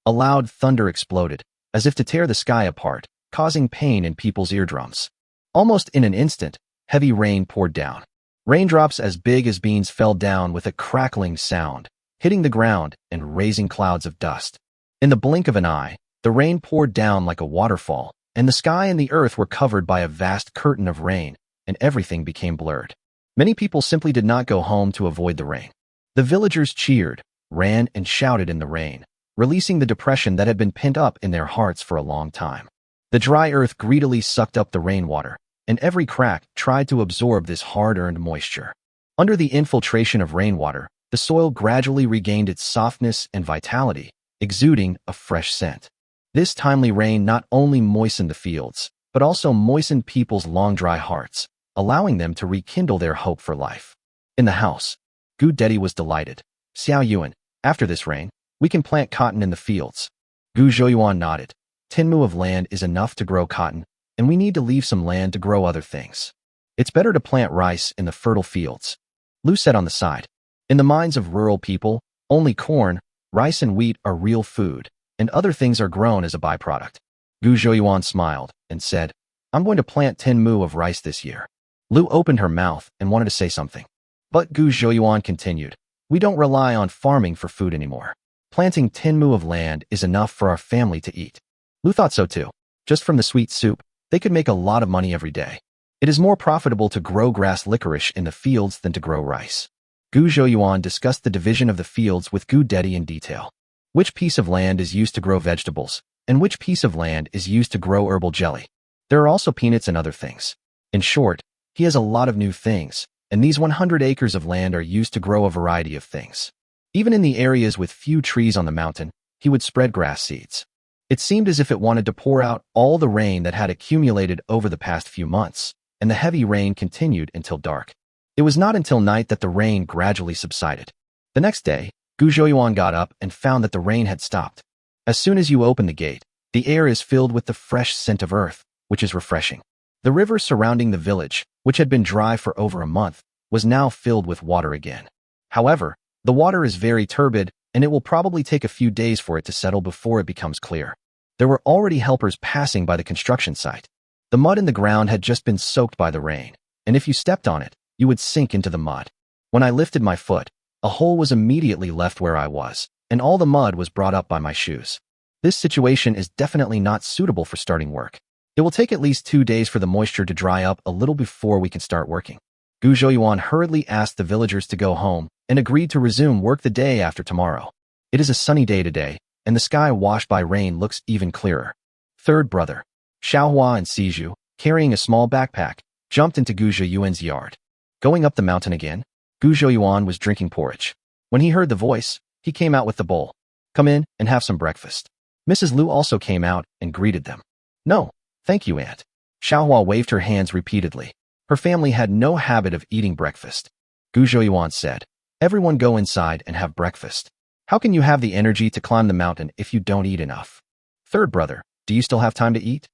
A loud thunder exploded, as if to tear the sky apart, causing pain in people's eardrums. Almost in an instant, heavy rain poured down. Raindrops as big as beans fell down with a crackling sound, hitting the ground and raising clouds of dust. In the blink of an eye, the rain poured down like a waterfall, and the sky and the earth were covered by a vast curtain of rain, and everything became blurred. Many people simply did not go home to avoid the rain. The villagers cheered, ran, and shouted in the rain, releasing the depression that had been pent up in their hearts for a long time. The dry earth greedily sucked up the rainwater, and every crack tried to absorb this hard-earned moisture. Under the infiltration of rainwater, the soil gradually regained its softness and vitality, exuding a fresh scent. This timely rain not only moistened the fields, but also moistened people's long dry hearts, allowing them to rekindle their hope for life. In the house, Gu Dedi was delighted. Xiao Yuan, after this rain, we can plant cotton in the fields. Gu Zhouyuan nodded. 10 mu of land is enough to grow cotton, and we need to leave some land to grow other things. It's better to plant rice in the fertile fields. Lu said on the side. In the minds of rural people, only corn, rice and wheat are real food, and other things are grown as a byproduct. Gu Zhouyuan smiled and said, I'm going to plant 10 mu of rice this year. Lu opened her mouth and wanted to say something. But Gu Zhouyuan continued, we don't rely on farming for food anymore. Planting 10 mu of land is enough for our family to eat. Lu thought so too. Just from the sweet soup, they could make a lot of money every day. It is more profitable to grow grass licorice in the fields than to grow rice. Gu Zhouyuan discussed the division of the fields with Gu Dedi in detail. Which piece of land is used to grow vegetables, and which piece of land is used to grow herbal jelly. There are also peanuts and other things. In short, he has a lot of new things, and these 100 acres of land are used to grow a variety of things. Even in the areas with few trees on the mountain, he would spread grass seeds. It seemed as if it wanted to pour out all the rain that had accumulated over the past few months, and the heavy rain continued until dark. It was not until night that the rain gradually subsided. The next day, Gu Zhouyuan got up and found that the rain had stopped. As soon as you open the gate, the air is filled with the fresh scent of earth, which is refreshing. The river surrounding the village, which had been dry for over a month, was now filled with water again. However, the water is very turbid, and it will probably take a few days for it to settle before it becomes clear. There were already helpers passing by the construction site. The mud in the ground had just been soaked by the rain, and if you stepped on it, you would sink into the mud. When I lifted my foot, a hole was immediately left where I was, and all the mud was brought up by my shoes. This situation is definitely not suitable for starting work. It will take at least 2 days for the moisture to dry up a little before we can start working. Gu Zhouyuan hurriedly asked the villagers to go home and agreed to resume work the day after tomorrow. It is a sunny day today, and the sky washed by rain looks even clearer. Third brother, Xiaohua and Siju, carrying a small backpack, jumped into Gu Zhouyuan's yard. Going up the mountain again? Gu Zhouyuan was drinking porridge. When he heard the voice, he came out with the bowl. Come in and have some breakfast. Mrs. Liu also came out and greeted them. No, thank you, Aunt. Xiaohua waved her hands repeatedly. Her family had no habit of eating breakfast. Gu Zhouyuan said, everyone go inside and have breakfast. How can you have the energy to climb the mountain if you don't eat enough? Third brother, do you still have time to eat?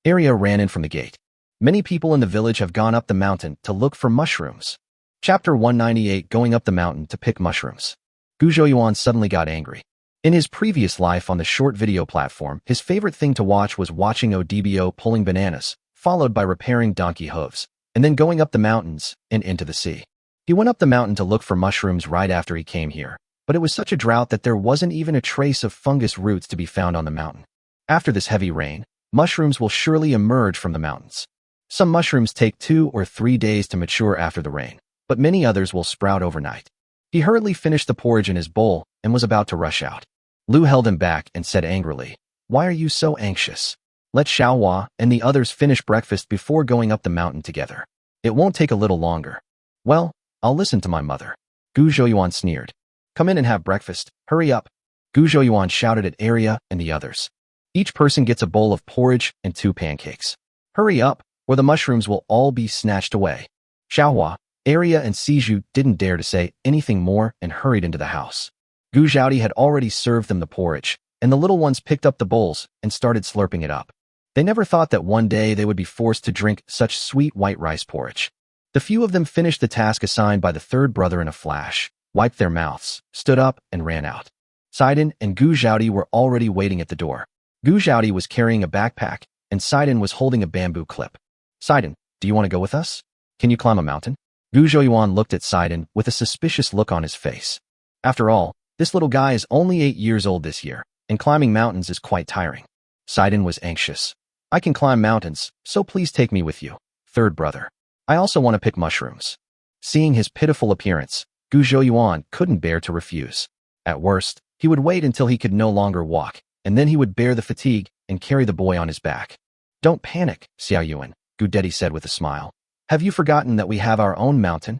Arya ran in from the gate. Many people in the village have gone up the mountain to look for mushrooms. Chapter 198, Going Up the Mountain to Pick Mushrooms. Gu Zhouyuan suddenly got angry. In his previous life on the short video platform, his favorite thing to watch was watching ODBO pulling bananas, followed by repairing donkey hooves, and then going up the mountains and into the sea. He went up the mountain to look for mushrooms right after he came here, but it was such a drought that there wasn't even a trace of fungus roots to be found on the mountain. After this heavy rain, mushrooms will surely emerge from the mountains. Some mushrooms take 2 or 3 days to mature after the rain, but many others will sprout overnight. He hurriedly finished the porridge in his bowl and was about to rush out. Liu held him back and said angrily, why are you so anxious? Let Xiaohua and the others finish breakfast before going up the mountain together. It won't take a little longer. Well, I'll listen to my mother. Gu Zhouyuan sneered. Come in and have breakfast. Hurry up. Gu Zhouyuan shouted at Arya and the others. Each person gets a bowl of porridge and 2 pancakes. Hurry up, or the mushrooms will all be snatched away. Xiaohua, Arya and Siju didn't dare to say anything more and hurried into the house. Gu Zhaodi had already served them the porridge, and the little ones picked up the bowls and started slurping it up. They never thought that one day they would be forced to drink such sweet white rice porridge. The few of them finished the task assigned by the third brother in a flash, wiped their mouths, stood up, and ran out. Sidon and Gu Zhaodi were already waiting at the door. Gu Zhaodi was carrying a backpack, and Sidon was holding a bamboo clip. Sidon, do you want to go with us? Can you climb a mountain? Gu Zhouyuan looked at Sidon with a suspicious look on his face. After all, this little guy is only 8 years old this year, and climbing mountains is quite tiring. Sidon was anxious. I can climb mountains, so please take me with you, third brother. I also want to pick mushrooms. Seeing his pitiful appearance, Gu Zhouyuan couldn't bear to refuse. At worst, he would wait until he could no longer walk, and then he would bear the fatigue and carry the boy on his back. Don't panic, Xiaoyuan, Gu Dedi said with a smile. Have you forgotten that we have our own mountain?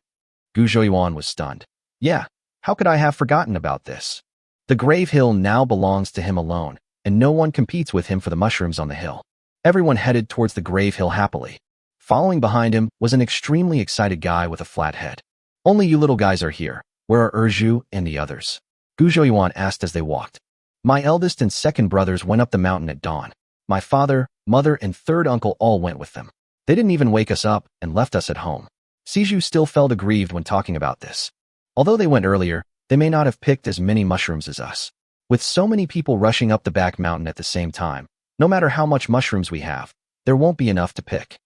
Gu Zhouyuan was stunned. Yeah, how could I have forgotten about this? The grave hill now belongs to him alone, and no one competes with him for the mushrooms on the hill. Everyone headed towards the grave hill happily. Following behind him was an extremely excited guy with a flat head. Only you little guys are here. Where are Erju and the others? Gu Zhouyuan asked as they walked. My eldest and second brothers went up the mountain at dawn. My father, mother, and third uncle all went with them. They didn't even wake us up and left us at home. Siju still felt aggrieved when talking about this. Although they went earlier, they may not have picked as many mushrooms as us. With so many people rushing up the back mountain at the same time, no matter how much mushrooms we have, there won't be enough to pick.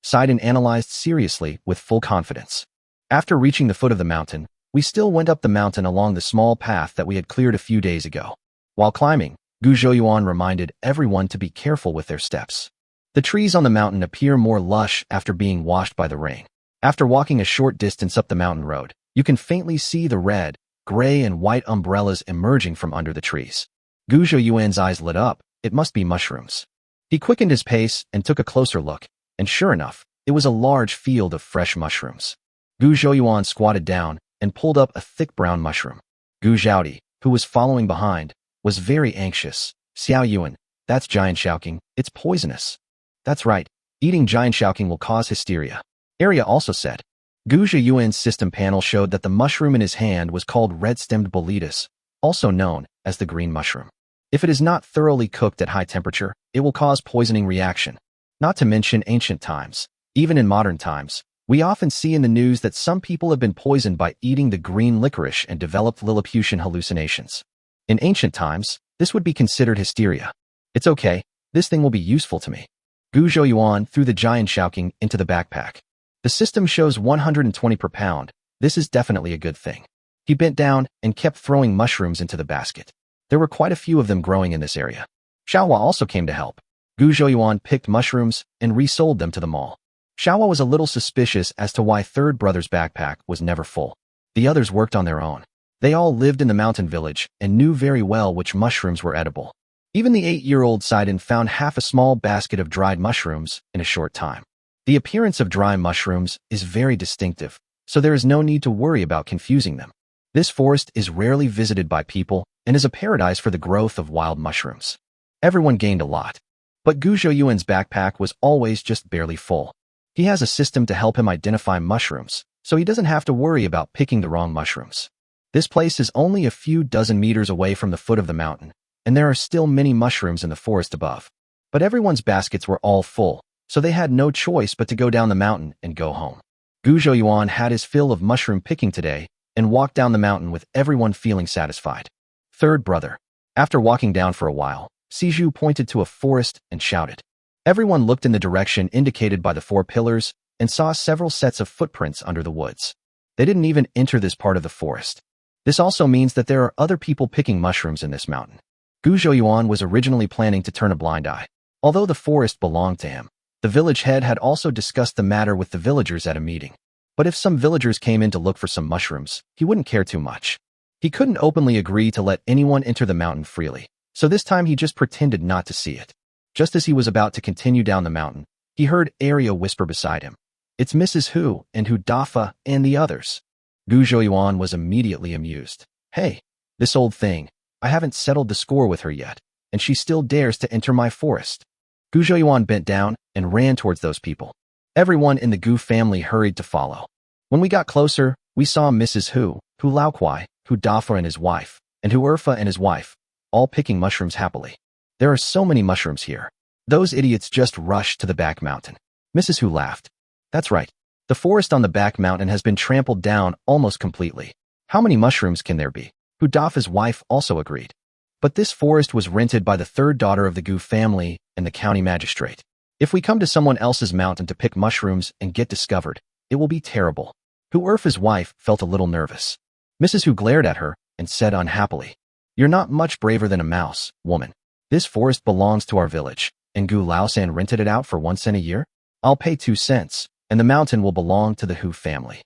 Sidon analyzed seriously with full confidence. After reaching the foot of the mountain, we still went up the mountain along the small path that we had cleared a few days ago. While climbing, Gu Zhouyuan reminded everyone to be careful with their steps. The trees on the mountain appear more lush after being washed by the rain. After walking a short distance up the mountain road, you can faintly see the red, gray, and white umbrellas emerging from under the trees. Gu Zhouyuan's eyes lit up. It must be mushrooms. He quickened his pace and took a closer look, and sure enough, it was a large field of fresh mushrooms. Gu Zhouyuan squatted down and pulled up a thick brown mushroom. Gu Zhaodi, who was following behind, was very anxious. Xiaoyuan, that's giant shaoqing. It's poisonous. That's right. Eating giant shaoqing will cause hysteria. Arya also said. Gu Zhouyuan's system panel showed that the mushroom in his hand was called red-stemmed boletus, also known as the green mushroom. If it is not thoroughly cooked at high temperature, it will cause poisoning reaction. Not to mention ancient times. Even in modern times, we often see in the news that some people have been poisoned by eating the green licorice and developed Lilliputian hallucinations. In ancient times, this would be considered hysteria. It's okay, this thing will be useful to me. Gu Zhouyuan threw the giant shaoqing into the backpack. The system shows 120 per pound. This is definitely a good thing. He bent down and kept throwing mushrooms into the basket. There were quite a few of them growing in this area. Xiaohua also came to help. Gu Zhouyuan picked mushrooms and resold them to the mall. Xiaohua was a little suspicious as to why third brother's backpack was never full. The others worked on their own. They all lived in the mountain village and knew very well which mushrooms were edible. Even the 8-year-old Sidon found half a small basket of dried mushrooms in a short time. The appearance of dry mushrooms is very distinctive, so there is no need to worry about confusing them. This forest is rarely visited by people and is a paradise for the growth of wild mushrooms. Everyone gained a lot. But Gu Zhouyuan's backpack was always just barely full. He has a system to help him identify mushrooms, so he doesn't have to worry about picking the wrong mushrooms. This place is only a few dozen meters away from the foot of the mountain, and there are still many mushrooms in the forest above. But everyone's baskets were all full, so they had no choice but to go down the mountain and go home. Gu Zhouyuan had his fill of mushroom picking today and walked down the mountain with everyone feeling satisfied. Third brother. After walking down for a while, Siju pointed to a forest and shouted. Everyone looked in the direction indicated by the 4 pillars and saw several sets of footprints under the woods. They didn't even enter this part of the forest. This also means that there are other people picking mushrooms in this mountain. Gu Zhouyuan was originally planning to turn a blind eye. Although the forest belonged to him, the village head had also discussed the matter with the villagers at a meeting. But if some villagers came in to look for some mushrooms, he wouldn't care too much. He couldn't openly agree to let anyone enter the mountain freely, so this time he just pretended not to see it. Just as he was about to continue down the mountain, he heard Arya whisper beside him, "It's Mrs. Hu and Hu Dafa and the others." Gu Zhouyuan was immediately amused. "Hey, this old thing, I haven't settled the score with her yet, and she still dares to enter my forest." Gu Zhouyuan bent down and ran towards those people. Everyone in the Gu family hurried to follow. When we got closer, we saw Mrs. Hu Laoquai, Hu Dafa and his wife, and Hu Erfa and his wife, all picking mushrooms happily. There are so many mushrooms here. Those idiots just rushed to the back mountain. Mrs. Hu laughed. "That's right. The forest on the back mountain has been trampled down almost completely. How many mushrooms can there be?" Hu Dafa's wife also agreed. But this forest was rented by the third daughter of the Gu family and the county magistrate. If we come to someone else's mountain to pick mushrooms and get discovered, it will be terrible. Hu Erfa's wife felt a little nervous. Mrs. Hu glared at her and said unhappily, "You're not much braver than a mouse, woman. This forest belongs to our village, and Gu Laosan rented it out for 1 cent a year? I'll pay 2 cents, and the mountain will belong to the Hu family."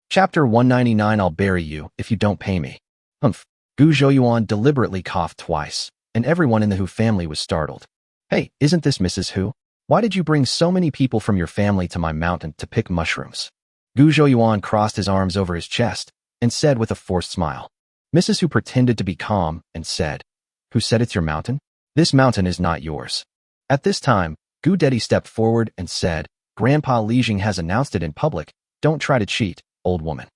Chapter 199. I'll bury you if you don't pay me. Humph. Gu Zhouyuan deliberately coughed twice, and everyone in the Hu family was startled. "Hey, isn't this Mrs. Hu? Why did you bring so many people from your family to my mountain to pick mushrooms?" Gu Zhouyuan crossed his arms over his chest and said with a forced smile. Mrs. Hu pretended to be calm and said, "Who said it's your mountain? This mountain is not yours." At this time, Gu Dedi stepped forward and said, "Grandpa Lijing has announced it in public. Don't try to cheat, old woman.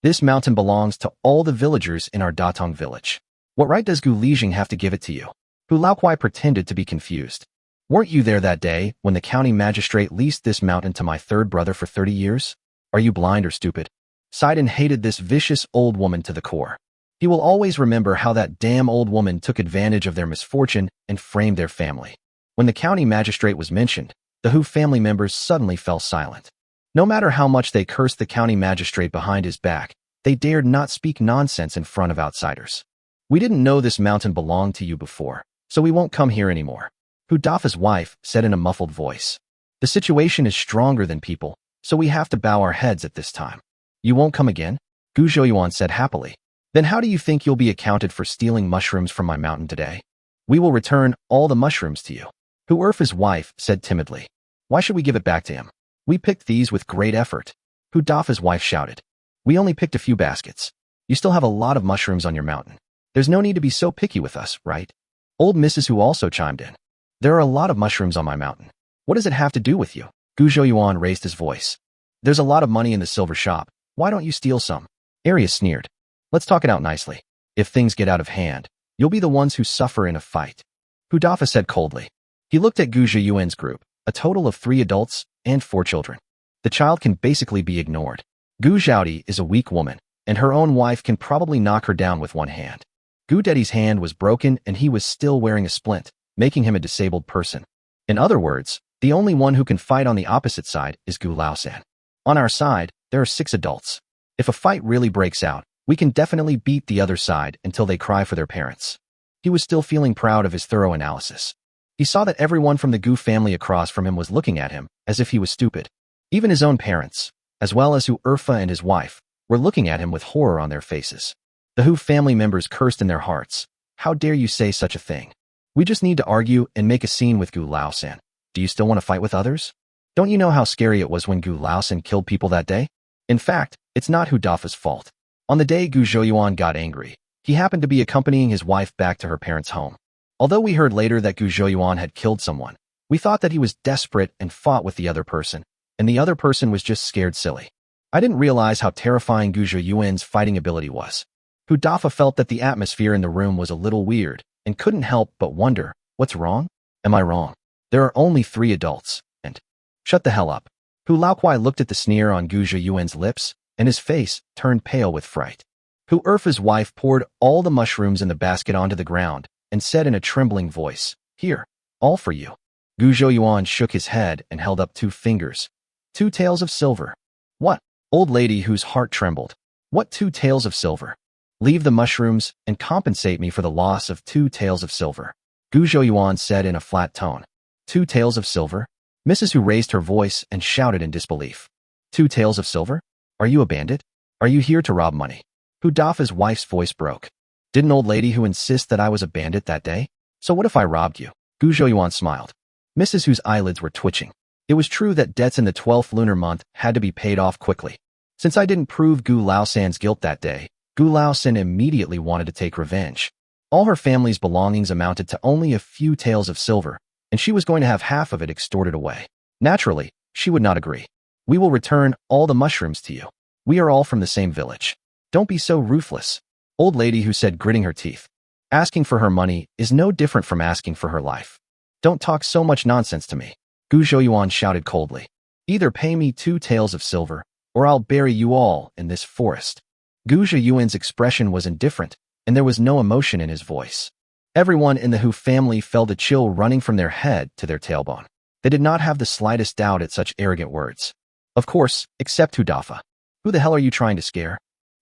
This mountain belongs to all the villagers in our Datong village. What right does Gu Lijing have to give it to you?" Hu Laoquai pretended to be confused. "Weren't you there that day when the county magistrate leased this mountain to my third brother for 30 years? Are you blind or stupid?" Sidon hated this vicious old woman to the core. He will always remember how that damn old woman took advantage of their misfortune and framed their family. When the county magistrate was mentioned, the Hu family members suddenly fell silent. No matter how much they cursed the county magistrate behind his back, they dared not speak nonsense in front of outsiders. "We didn't know this mountain belonged to you before, so we won't come here anymore," Hu Dafa's wife said in a muffled voice. "The situation is stronger than people, so we have to bow our heads at this time." "You won't come again?" Gu Zhouyuan said happily. "Then how do you think you'll be accounted for stealing mushrooms from my mountain today?" "We will return all the mushrooms to you," Hu Erfa's wife said timidly. "Why should we give it back to him? We picked these with great effort," Hu Dafa's wife shouted. "We only picked a few baskets. You still have a lot of mushrooms on your mountain. There's no need to be so picky with us, right?" Old Mrs. Hu also chimed in. "There are a lot of mushrooms on my mountain. What does it have to do with you?" Gu Zhouyuan raised his voice. "There's a lot of money in the silver shop. Why don't you steal some?" Arya sneered. "Let's talk it out nicely. If things get out of hand, you'll be the ones who suffer in a fight," Hu Dafa said coldly. He looked at Gu Zhouyuan's group, a total of 3 adults and 4 children. The child can basically be ignored. Gu Zhaodi is a weak woman, and her own wife can probably knock her down with one hand. Gu Dedi's hand was broken and he was still wearing a splint, making him a disabled person. In other words, the only one who can fight on the opposite side is Gu Laosan. On our side, there are 6 adults. If a fight really breaks out, we can definitely beat the other side until they cry for their parents. He was still feeling proud of his thorough analysis. He saw that everyone from the Gu family across from him was looking at him as if he was stupid. Even his own parents, as well as Hu Urfa and his wife, were looking at him with horror on their faces. The Hu family members cursed in their hearts. How dare you say such a thing? We just need to argue and make a scene with Gu Laosan. Do you still want to fight with others? Don't you know how scary it was when Gu Laosan killed people that day? In fact, it's not Hu Dafa's fault. On the day Gu Zhouyuan got angry, he happened to be accompanying his wife back to her parents' home. Although we heard later that Gu Zhouyuan had killed someone, we thought that he was desperate and fought with the other person, and the other person was just scared silly. I didn't realize how terrifying Gu Zhouyuan's fighting ability was. Hu Dafa felt that the atmosphere in the room was a little weird and couldn't help but wonder, what's wrong? Am I wrong? There are only 3 adults, and… Shut the hell up. Hu Laoquai looked at the sneer on Gu Zhouyuan's lips, and his face turned pale with fright. Hu Urfa's wife poured all the mushrooms in the basket onto the ground and said in a trembling voice, "Here, all for you." Gu Zhouyuan shook his head and held up 2 fingers. 2 taels of silver. What? Old lady whose heart trembled. What 2 taels of silver? Leave the mushrooms and compensate me for the loss of 2 taels of silver. Gu Zhouyuan said in a flat tone. 2 taels of silver? Mrs. Hu raised her voice and shouted in disbelief. 2 taels of silver? Are you a bandit? Are you here to rob money? Hu Dafa's wife's voice broke. Didn't old lady who insist that I was a bandit that day? So what if I robbed you? Gu Zhouyuan smiled. Mrs. Hu's eyelids were twitching. It was true that debts in the 12th lunar month had to be paid off quickly. Since I didn't prove Gu Laosan's guilt that day, Gu Laosan immediately wanted to take revenge. All her family's belongings amounted to only a few taels of silver, and she was going to have half of it extorted away. Naturally, she would not agree. We will return all the mushrooms to you. We are all from the same village. Don't be so ruthless. Old lady who said, gritting her teeth. Asking for her money is no different from asking for her life. Don't talk so much nonsense to me. Gu Zhouyuan shouted coldly. Either pay me 2 taels of silver, or I'll bury you all in this forest. Gu Zhouyuan's expression was indifferent, and there was no emotion in his voice. Everyone in the Hu family felt a chill running from their head to their tailbone. They did not have the slightest doubt at such arrogant words. Of course, except Hu Dafa. Who the hell are you trying to scare?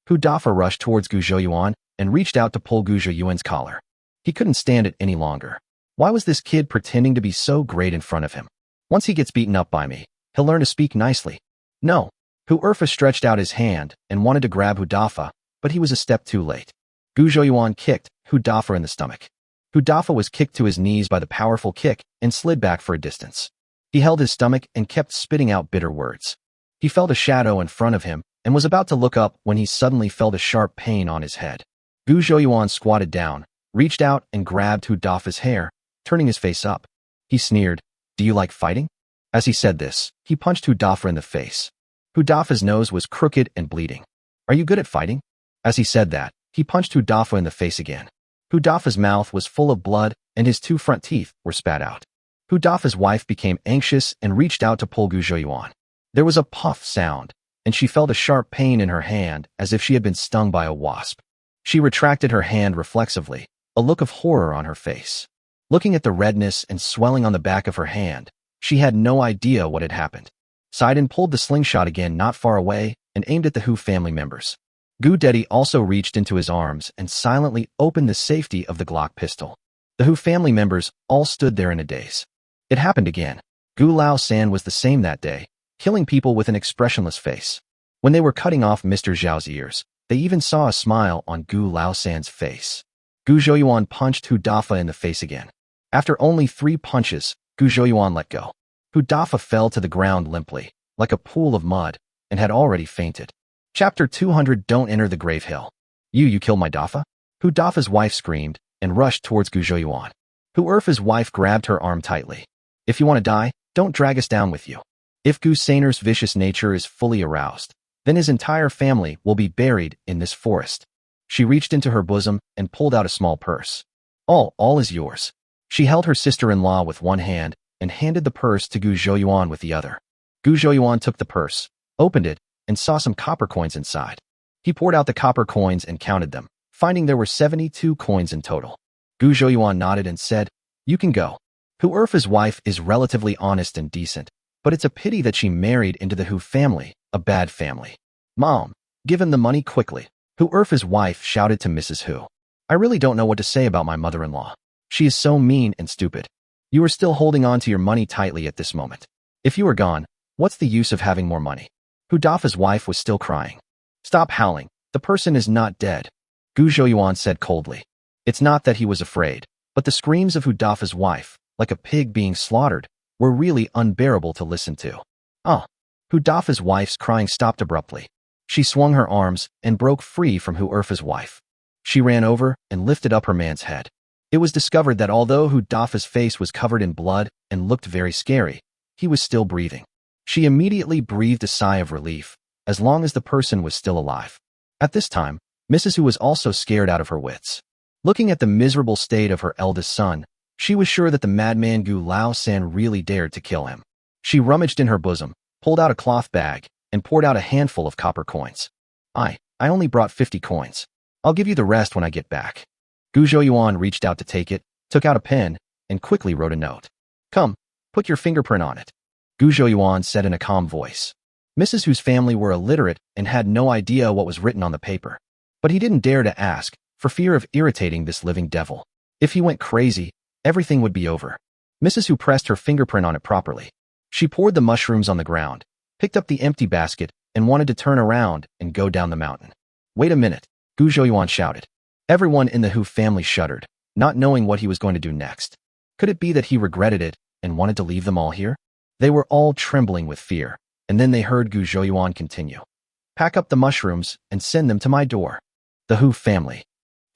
Hu Dafa rushed towards Gu Zhouyuan and reached out to pull Gu Zhouyuan's collar. He couldn't stand it any longer. Why was this kid pretending to be so great in front of him? Once he gets beaten up by me, he'll learn to speak nicely. No. Hu Urfa stretched out his hand and wanted to grab Hu Dafa, but he was a step too late. Gu Zhouyuan kicked Hu Dafa in the stomach. Hu Dafa was kicked to his knees by the powerful kick and slid back for a distance. He held his stomach and kept spitting out bitter words. He felt a shadow in front of him and was about to look up when he suddenly felt a sharp pain on his head. Gu Zhouyuan squatted down, reached out and grabbed Hu Dafa's hair, turning his face up. He sneered, "Do you like fighting?" As he said this, he punched Hu Dafa in the face. Hu Dafa's nose was crooked and bleeding. "Are you good at fighting?" As he said that, he punched Hu Dafa in the face again. Hu Dafa's mouth was full of blood and his 2 front teeth were spat out. Hu Dafa's wife became anxious and reached out to pull Gu Zhouyuan. There was a puff sound, and she felt a sharp pain in her hand as if she had been stung by a wasp. She retracted her hand reflexively, a look of horror on her face. Looking at the redness and swelling on the back of her hand, she had no idea what had happened. Sidon pulled the slingshot again not far away and aimed at the Hu family members. Gu Dedi also reached into his arms and silently opened the safety of the Glock pistol. The Hu family members all stood there in a daze. It happened again. Gu Laosan was the same that day, killing people with an expressionless face. When they were cutting off Mr. Zhao's ears, they even saw a smile on Gu Laosan's face. Gu Zhouyuan punched Hu Dafa in the face again. After only 3 punches, Gu Zhouyuan let go. Hu Dafa fell to the ground limply, like a pool of mud, and had already fainted. Chapter 200. Don't enter the grave hill. You killed my Dafa? Hu Dafa's wife screamed and rushed towards Gu Zhouyuan. Hu Urfa's wife grabbed her arm tightly. If you want to die, don't drag us down with you. If Gu Saner's vicious nature is fully aroused, then his entire family will be buried in this forest. She reached into her bosom and pulled out a small purse. All is yours. She held her sister-in-law with one hand and handed the purse to Gu Zhouyuan with the other. Gu Zhouyuan took the purse, opened it, and saw some copper coins inside. He poured out the copper coins and counted them, finding there were 72 coins in total. Gu Zhouyuan nodded and said, "You can go." Hu Urfa's wife is relatively honest and decent, but it's a pity that she married into the Hu family, a bad family. "Mom, give him the money quickly." Hu Urfa's wife shouted to Mrs. Hu. "I really don't know what to say about my mother-in-law. She is so mean and stupid." You are still holding on to your money tightly at this moment. If you are gone, what's the use of having more money? Hu Dafa's wife was still crying. Stop howling. The person is not dead, Gu Zhouyuan said coldly. It's not that he was afraid, but the screams of Hu Dafa's wife, like a pig being slaughtered, were really unbearable to listen to. Hu Dafa's wife's crying stopped abruptly. She swung her arms and broke free from Hu Erfa's wife. She ran over and lifted up her man's head. It was discovered that although Hu Dafa's face was covered in blood and looked very scary, he was still breathing. She immediately breathed a sigh of relief, as long as the person was still alive. At this time, Mrs. Hu was also scared out of her wits. Looking at the miserable state of her eldest son, she was sure that the madman Gu Lao San really dared to kill him. She rummaged in her bosom, pulled out a cloth bag, and poured out a handful of copper coins. I only brought 50 coins. I'll give you the rest when I get back. Gu Zhouyuan reached out to take it, took out a pen, and quickly wrote a note. Come, put your fingerprint on it, Gu Zhouyuan said in a calm voice. Mrs. Hu's family were illiterate and had no idea what was written on the paper. But he didn't dare to ask, for fear of irritating this living devil. If he went crazy, everything would be over. Mrs. Hu pressed her fingerprint on it properly. She poured the mushrooms on the ground, picked up the empty basket, and wanted to turn around and go down the mountain. Wait a minute, Gu Zhouyuan shouted. Everyone in the Hu family shuddered, not knowing what he was going to do next. Could it be that he regretted it and wanted to leave them all here? They were all trembling with fear, and then they heard Gu Zhouyuan continue. Pack up the mushrooms and send them to my door. The Hu family.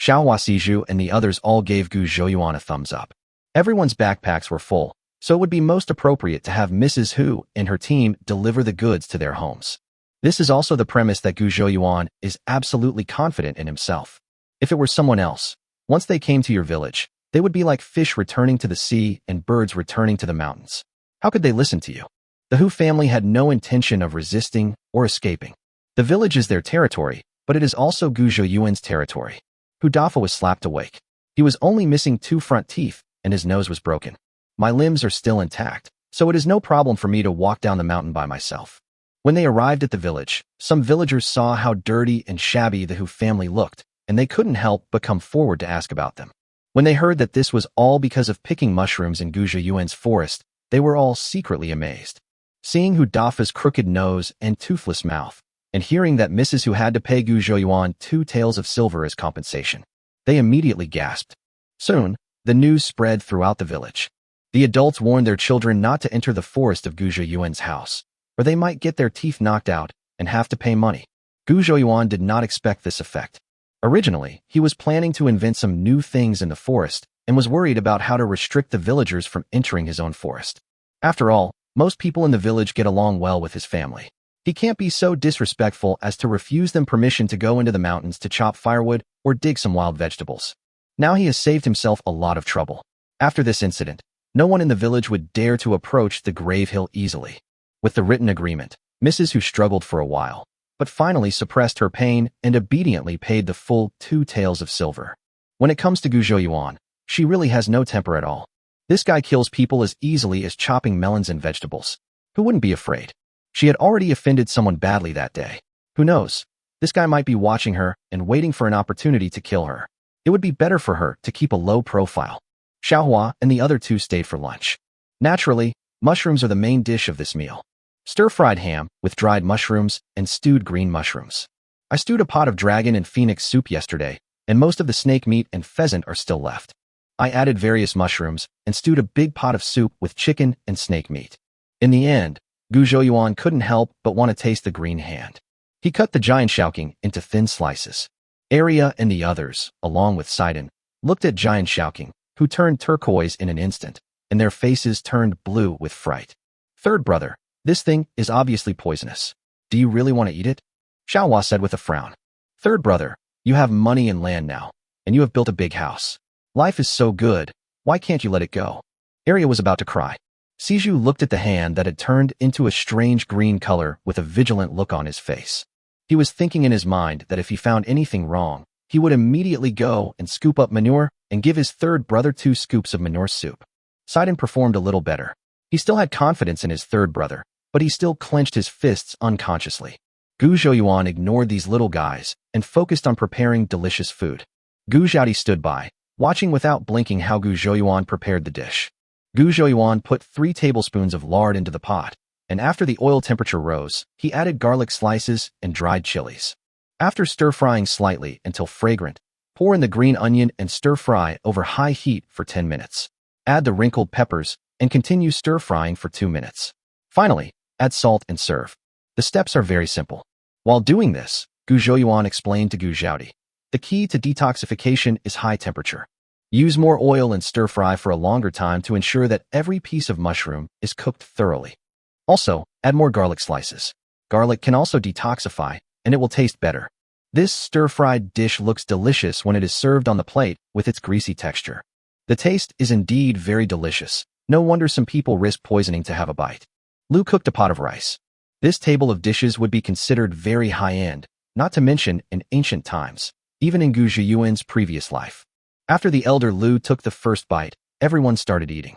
Xiao Huasiju and the others all gave Gu Zhouyuan a thumbs up. Everyone's backpacks were full, so it would be most appropriate to have Mrs. Hu and her team deliver the goods to their homes. This is also the premise that Gu Zhouyuan is absolutely confident in himself. If it were someone else, once they came to your village, they would be like fish returning to the sea and birds returning to the mountains. How could they listen to you? The Hu family had no intention of resisting or escaping. The village is their territory, but it is also Gu Zhouyuan's territory. Hu Dafa was slapped awake. He was only missing 2 front teeth, and his nose was broken. My limbs are still intact, so it is no problem for me to walk down the mountain by myself. When they arrived at the village, some villagers saw how dirty and shabby the Hu family looked, and they couldn't help but come forward to ask about them. When they heard that this was all because of picking mushrooms in Gu Zhouyuan's forest, they were all secretly amazed. Seeing Hu Dafa's crooked nose and toothless mouth, and hearing that Mrs. Hu had to pay Gu Zhouyuan 2 taels of silver as compensation, they immediately gasped. Soon, the news spread throughout the village. The adults warned their children not to enter the forest of Gu Zhouyuan's house, or they might get their teeth knocked out and have to pay money. Gu Zhouyuan did not expect this effect. Originally, he was planning to invent some new things in the forest and was worried about how to restrict the villagers from entering his own forest. After all, most people in the village get along well with his family. He can't be so disrespectful as to refuse them permission to go into the mountains to chop firewood or dig some wild vegetables. Now he has saved himself a lot of trouble. After this incident, no one in the village would dare to approach the grave hill easily. With the written agreement, Mrs. Hu struggled for a while, but finally suppressed her pain and obediently paid the full 2 taels of silver. When it comes to Gu Zhouyuan, she really has no temper at all. This guy kills people as easily as chopping melons and vegetables. Who wouldn't be afraid? She had already offended someone badly that day. Who knows? This guy might be watching her and waiting for an opportunity to kill her. It would be better for her to keep a low profile. Xiaohua and the other 2 stayed for lunch. Naturally, mushrooms are the main dish of this meal. Stir-fried ham with dried mushrooms and stewed green mushrooms. I stewed a pot of dragon and phoenix soup yesterday, and most of the snake meat and pheasant are still left. I added various mushrooms and stewed a big pot of soup with chicken and snake meat. In the end, Gu Zhouyuan couldn't help but want to taste the green hand. He cut the giant Shaoqing into thin slices. Arya and the others, along with Sidon, looked at giant Shaoqing, who turned turquoise in an instant, and their faces turned blue with fright. Third brother, this thing is obviously poisonous. Do you really want to eat it? Xiaohua said with a frown. Third brother, you have money and land now, and you have built a big house. Life is so good, why can't you let it go? Arya was about to cry. Siju looked at the hand that had turned into a strange green color with a vigilant look on his face. He was thinking in his mind that if he found anything wrong, he would immediately go and scoop up manure and give his third brother 2 scoops of manure soup. Sidon performed a little better. He still had confidence in his third brother, but he still clenched his fists unconsciously. Gu Zhouyuan ignored these little guys and focused on preparing delicious food. Gu Zhaodi stood by, watching without blinking how Gu Zhouyuan prepared the dish. Gu Zhouyuan put 3 tablespoons of lard into the pot, and after the oil temperature rose, he added garlic slices and dried chilies. After stir-frying slightly until fragrant, pour in the green onion and stir-fry over high heat for 10 minutes. Add the wrinkled peppers and continue stir-frying for 2 minutes. Finally, add salt and serve. The steps are very simple. While doing this, Gu Zhouyuan explained to Gu Zhaodi, the key to detoxification is high temperature. Use more oil and stir-fry for a longer time to ensure that every piece of mushroom is cooked thoroughly. Also, add more garlic slices. Garlic can also detoxify, and it will taste better. This stir-fried dish looks delicious when it is served on the plate with its greasy texture. The taste is indeed very delicious. No wonder some people risk poisoning to have a bite. Lu cooked a pot of rice. This table of dishes would be considered very high-end, not to mention in ancient times, even in Gu Zhiyuan's previous life. After the elder Lu took the first bite, everyone started eating.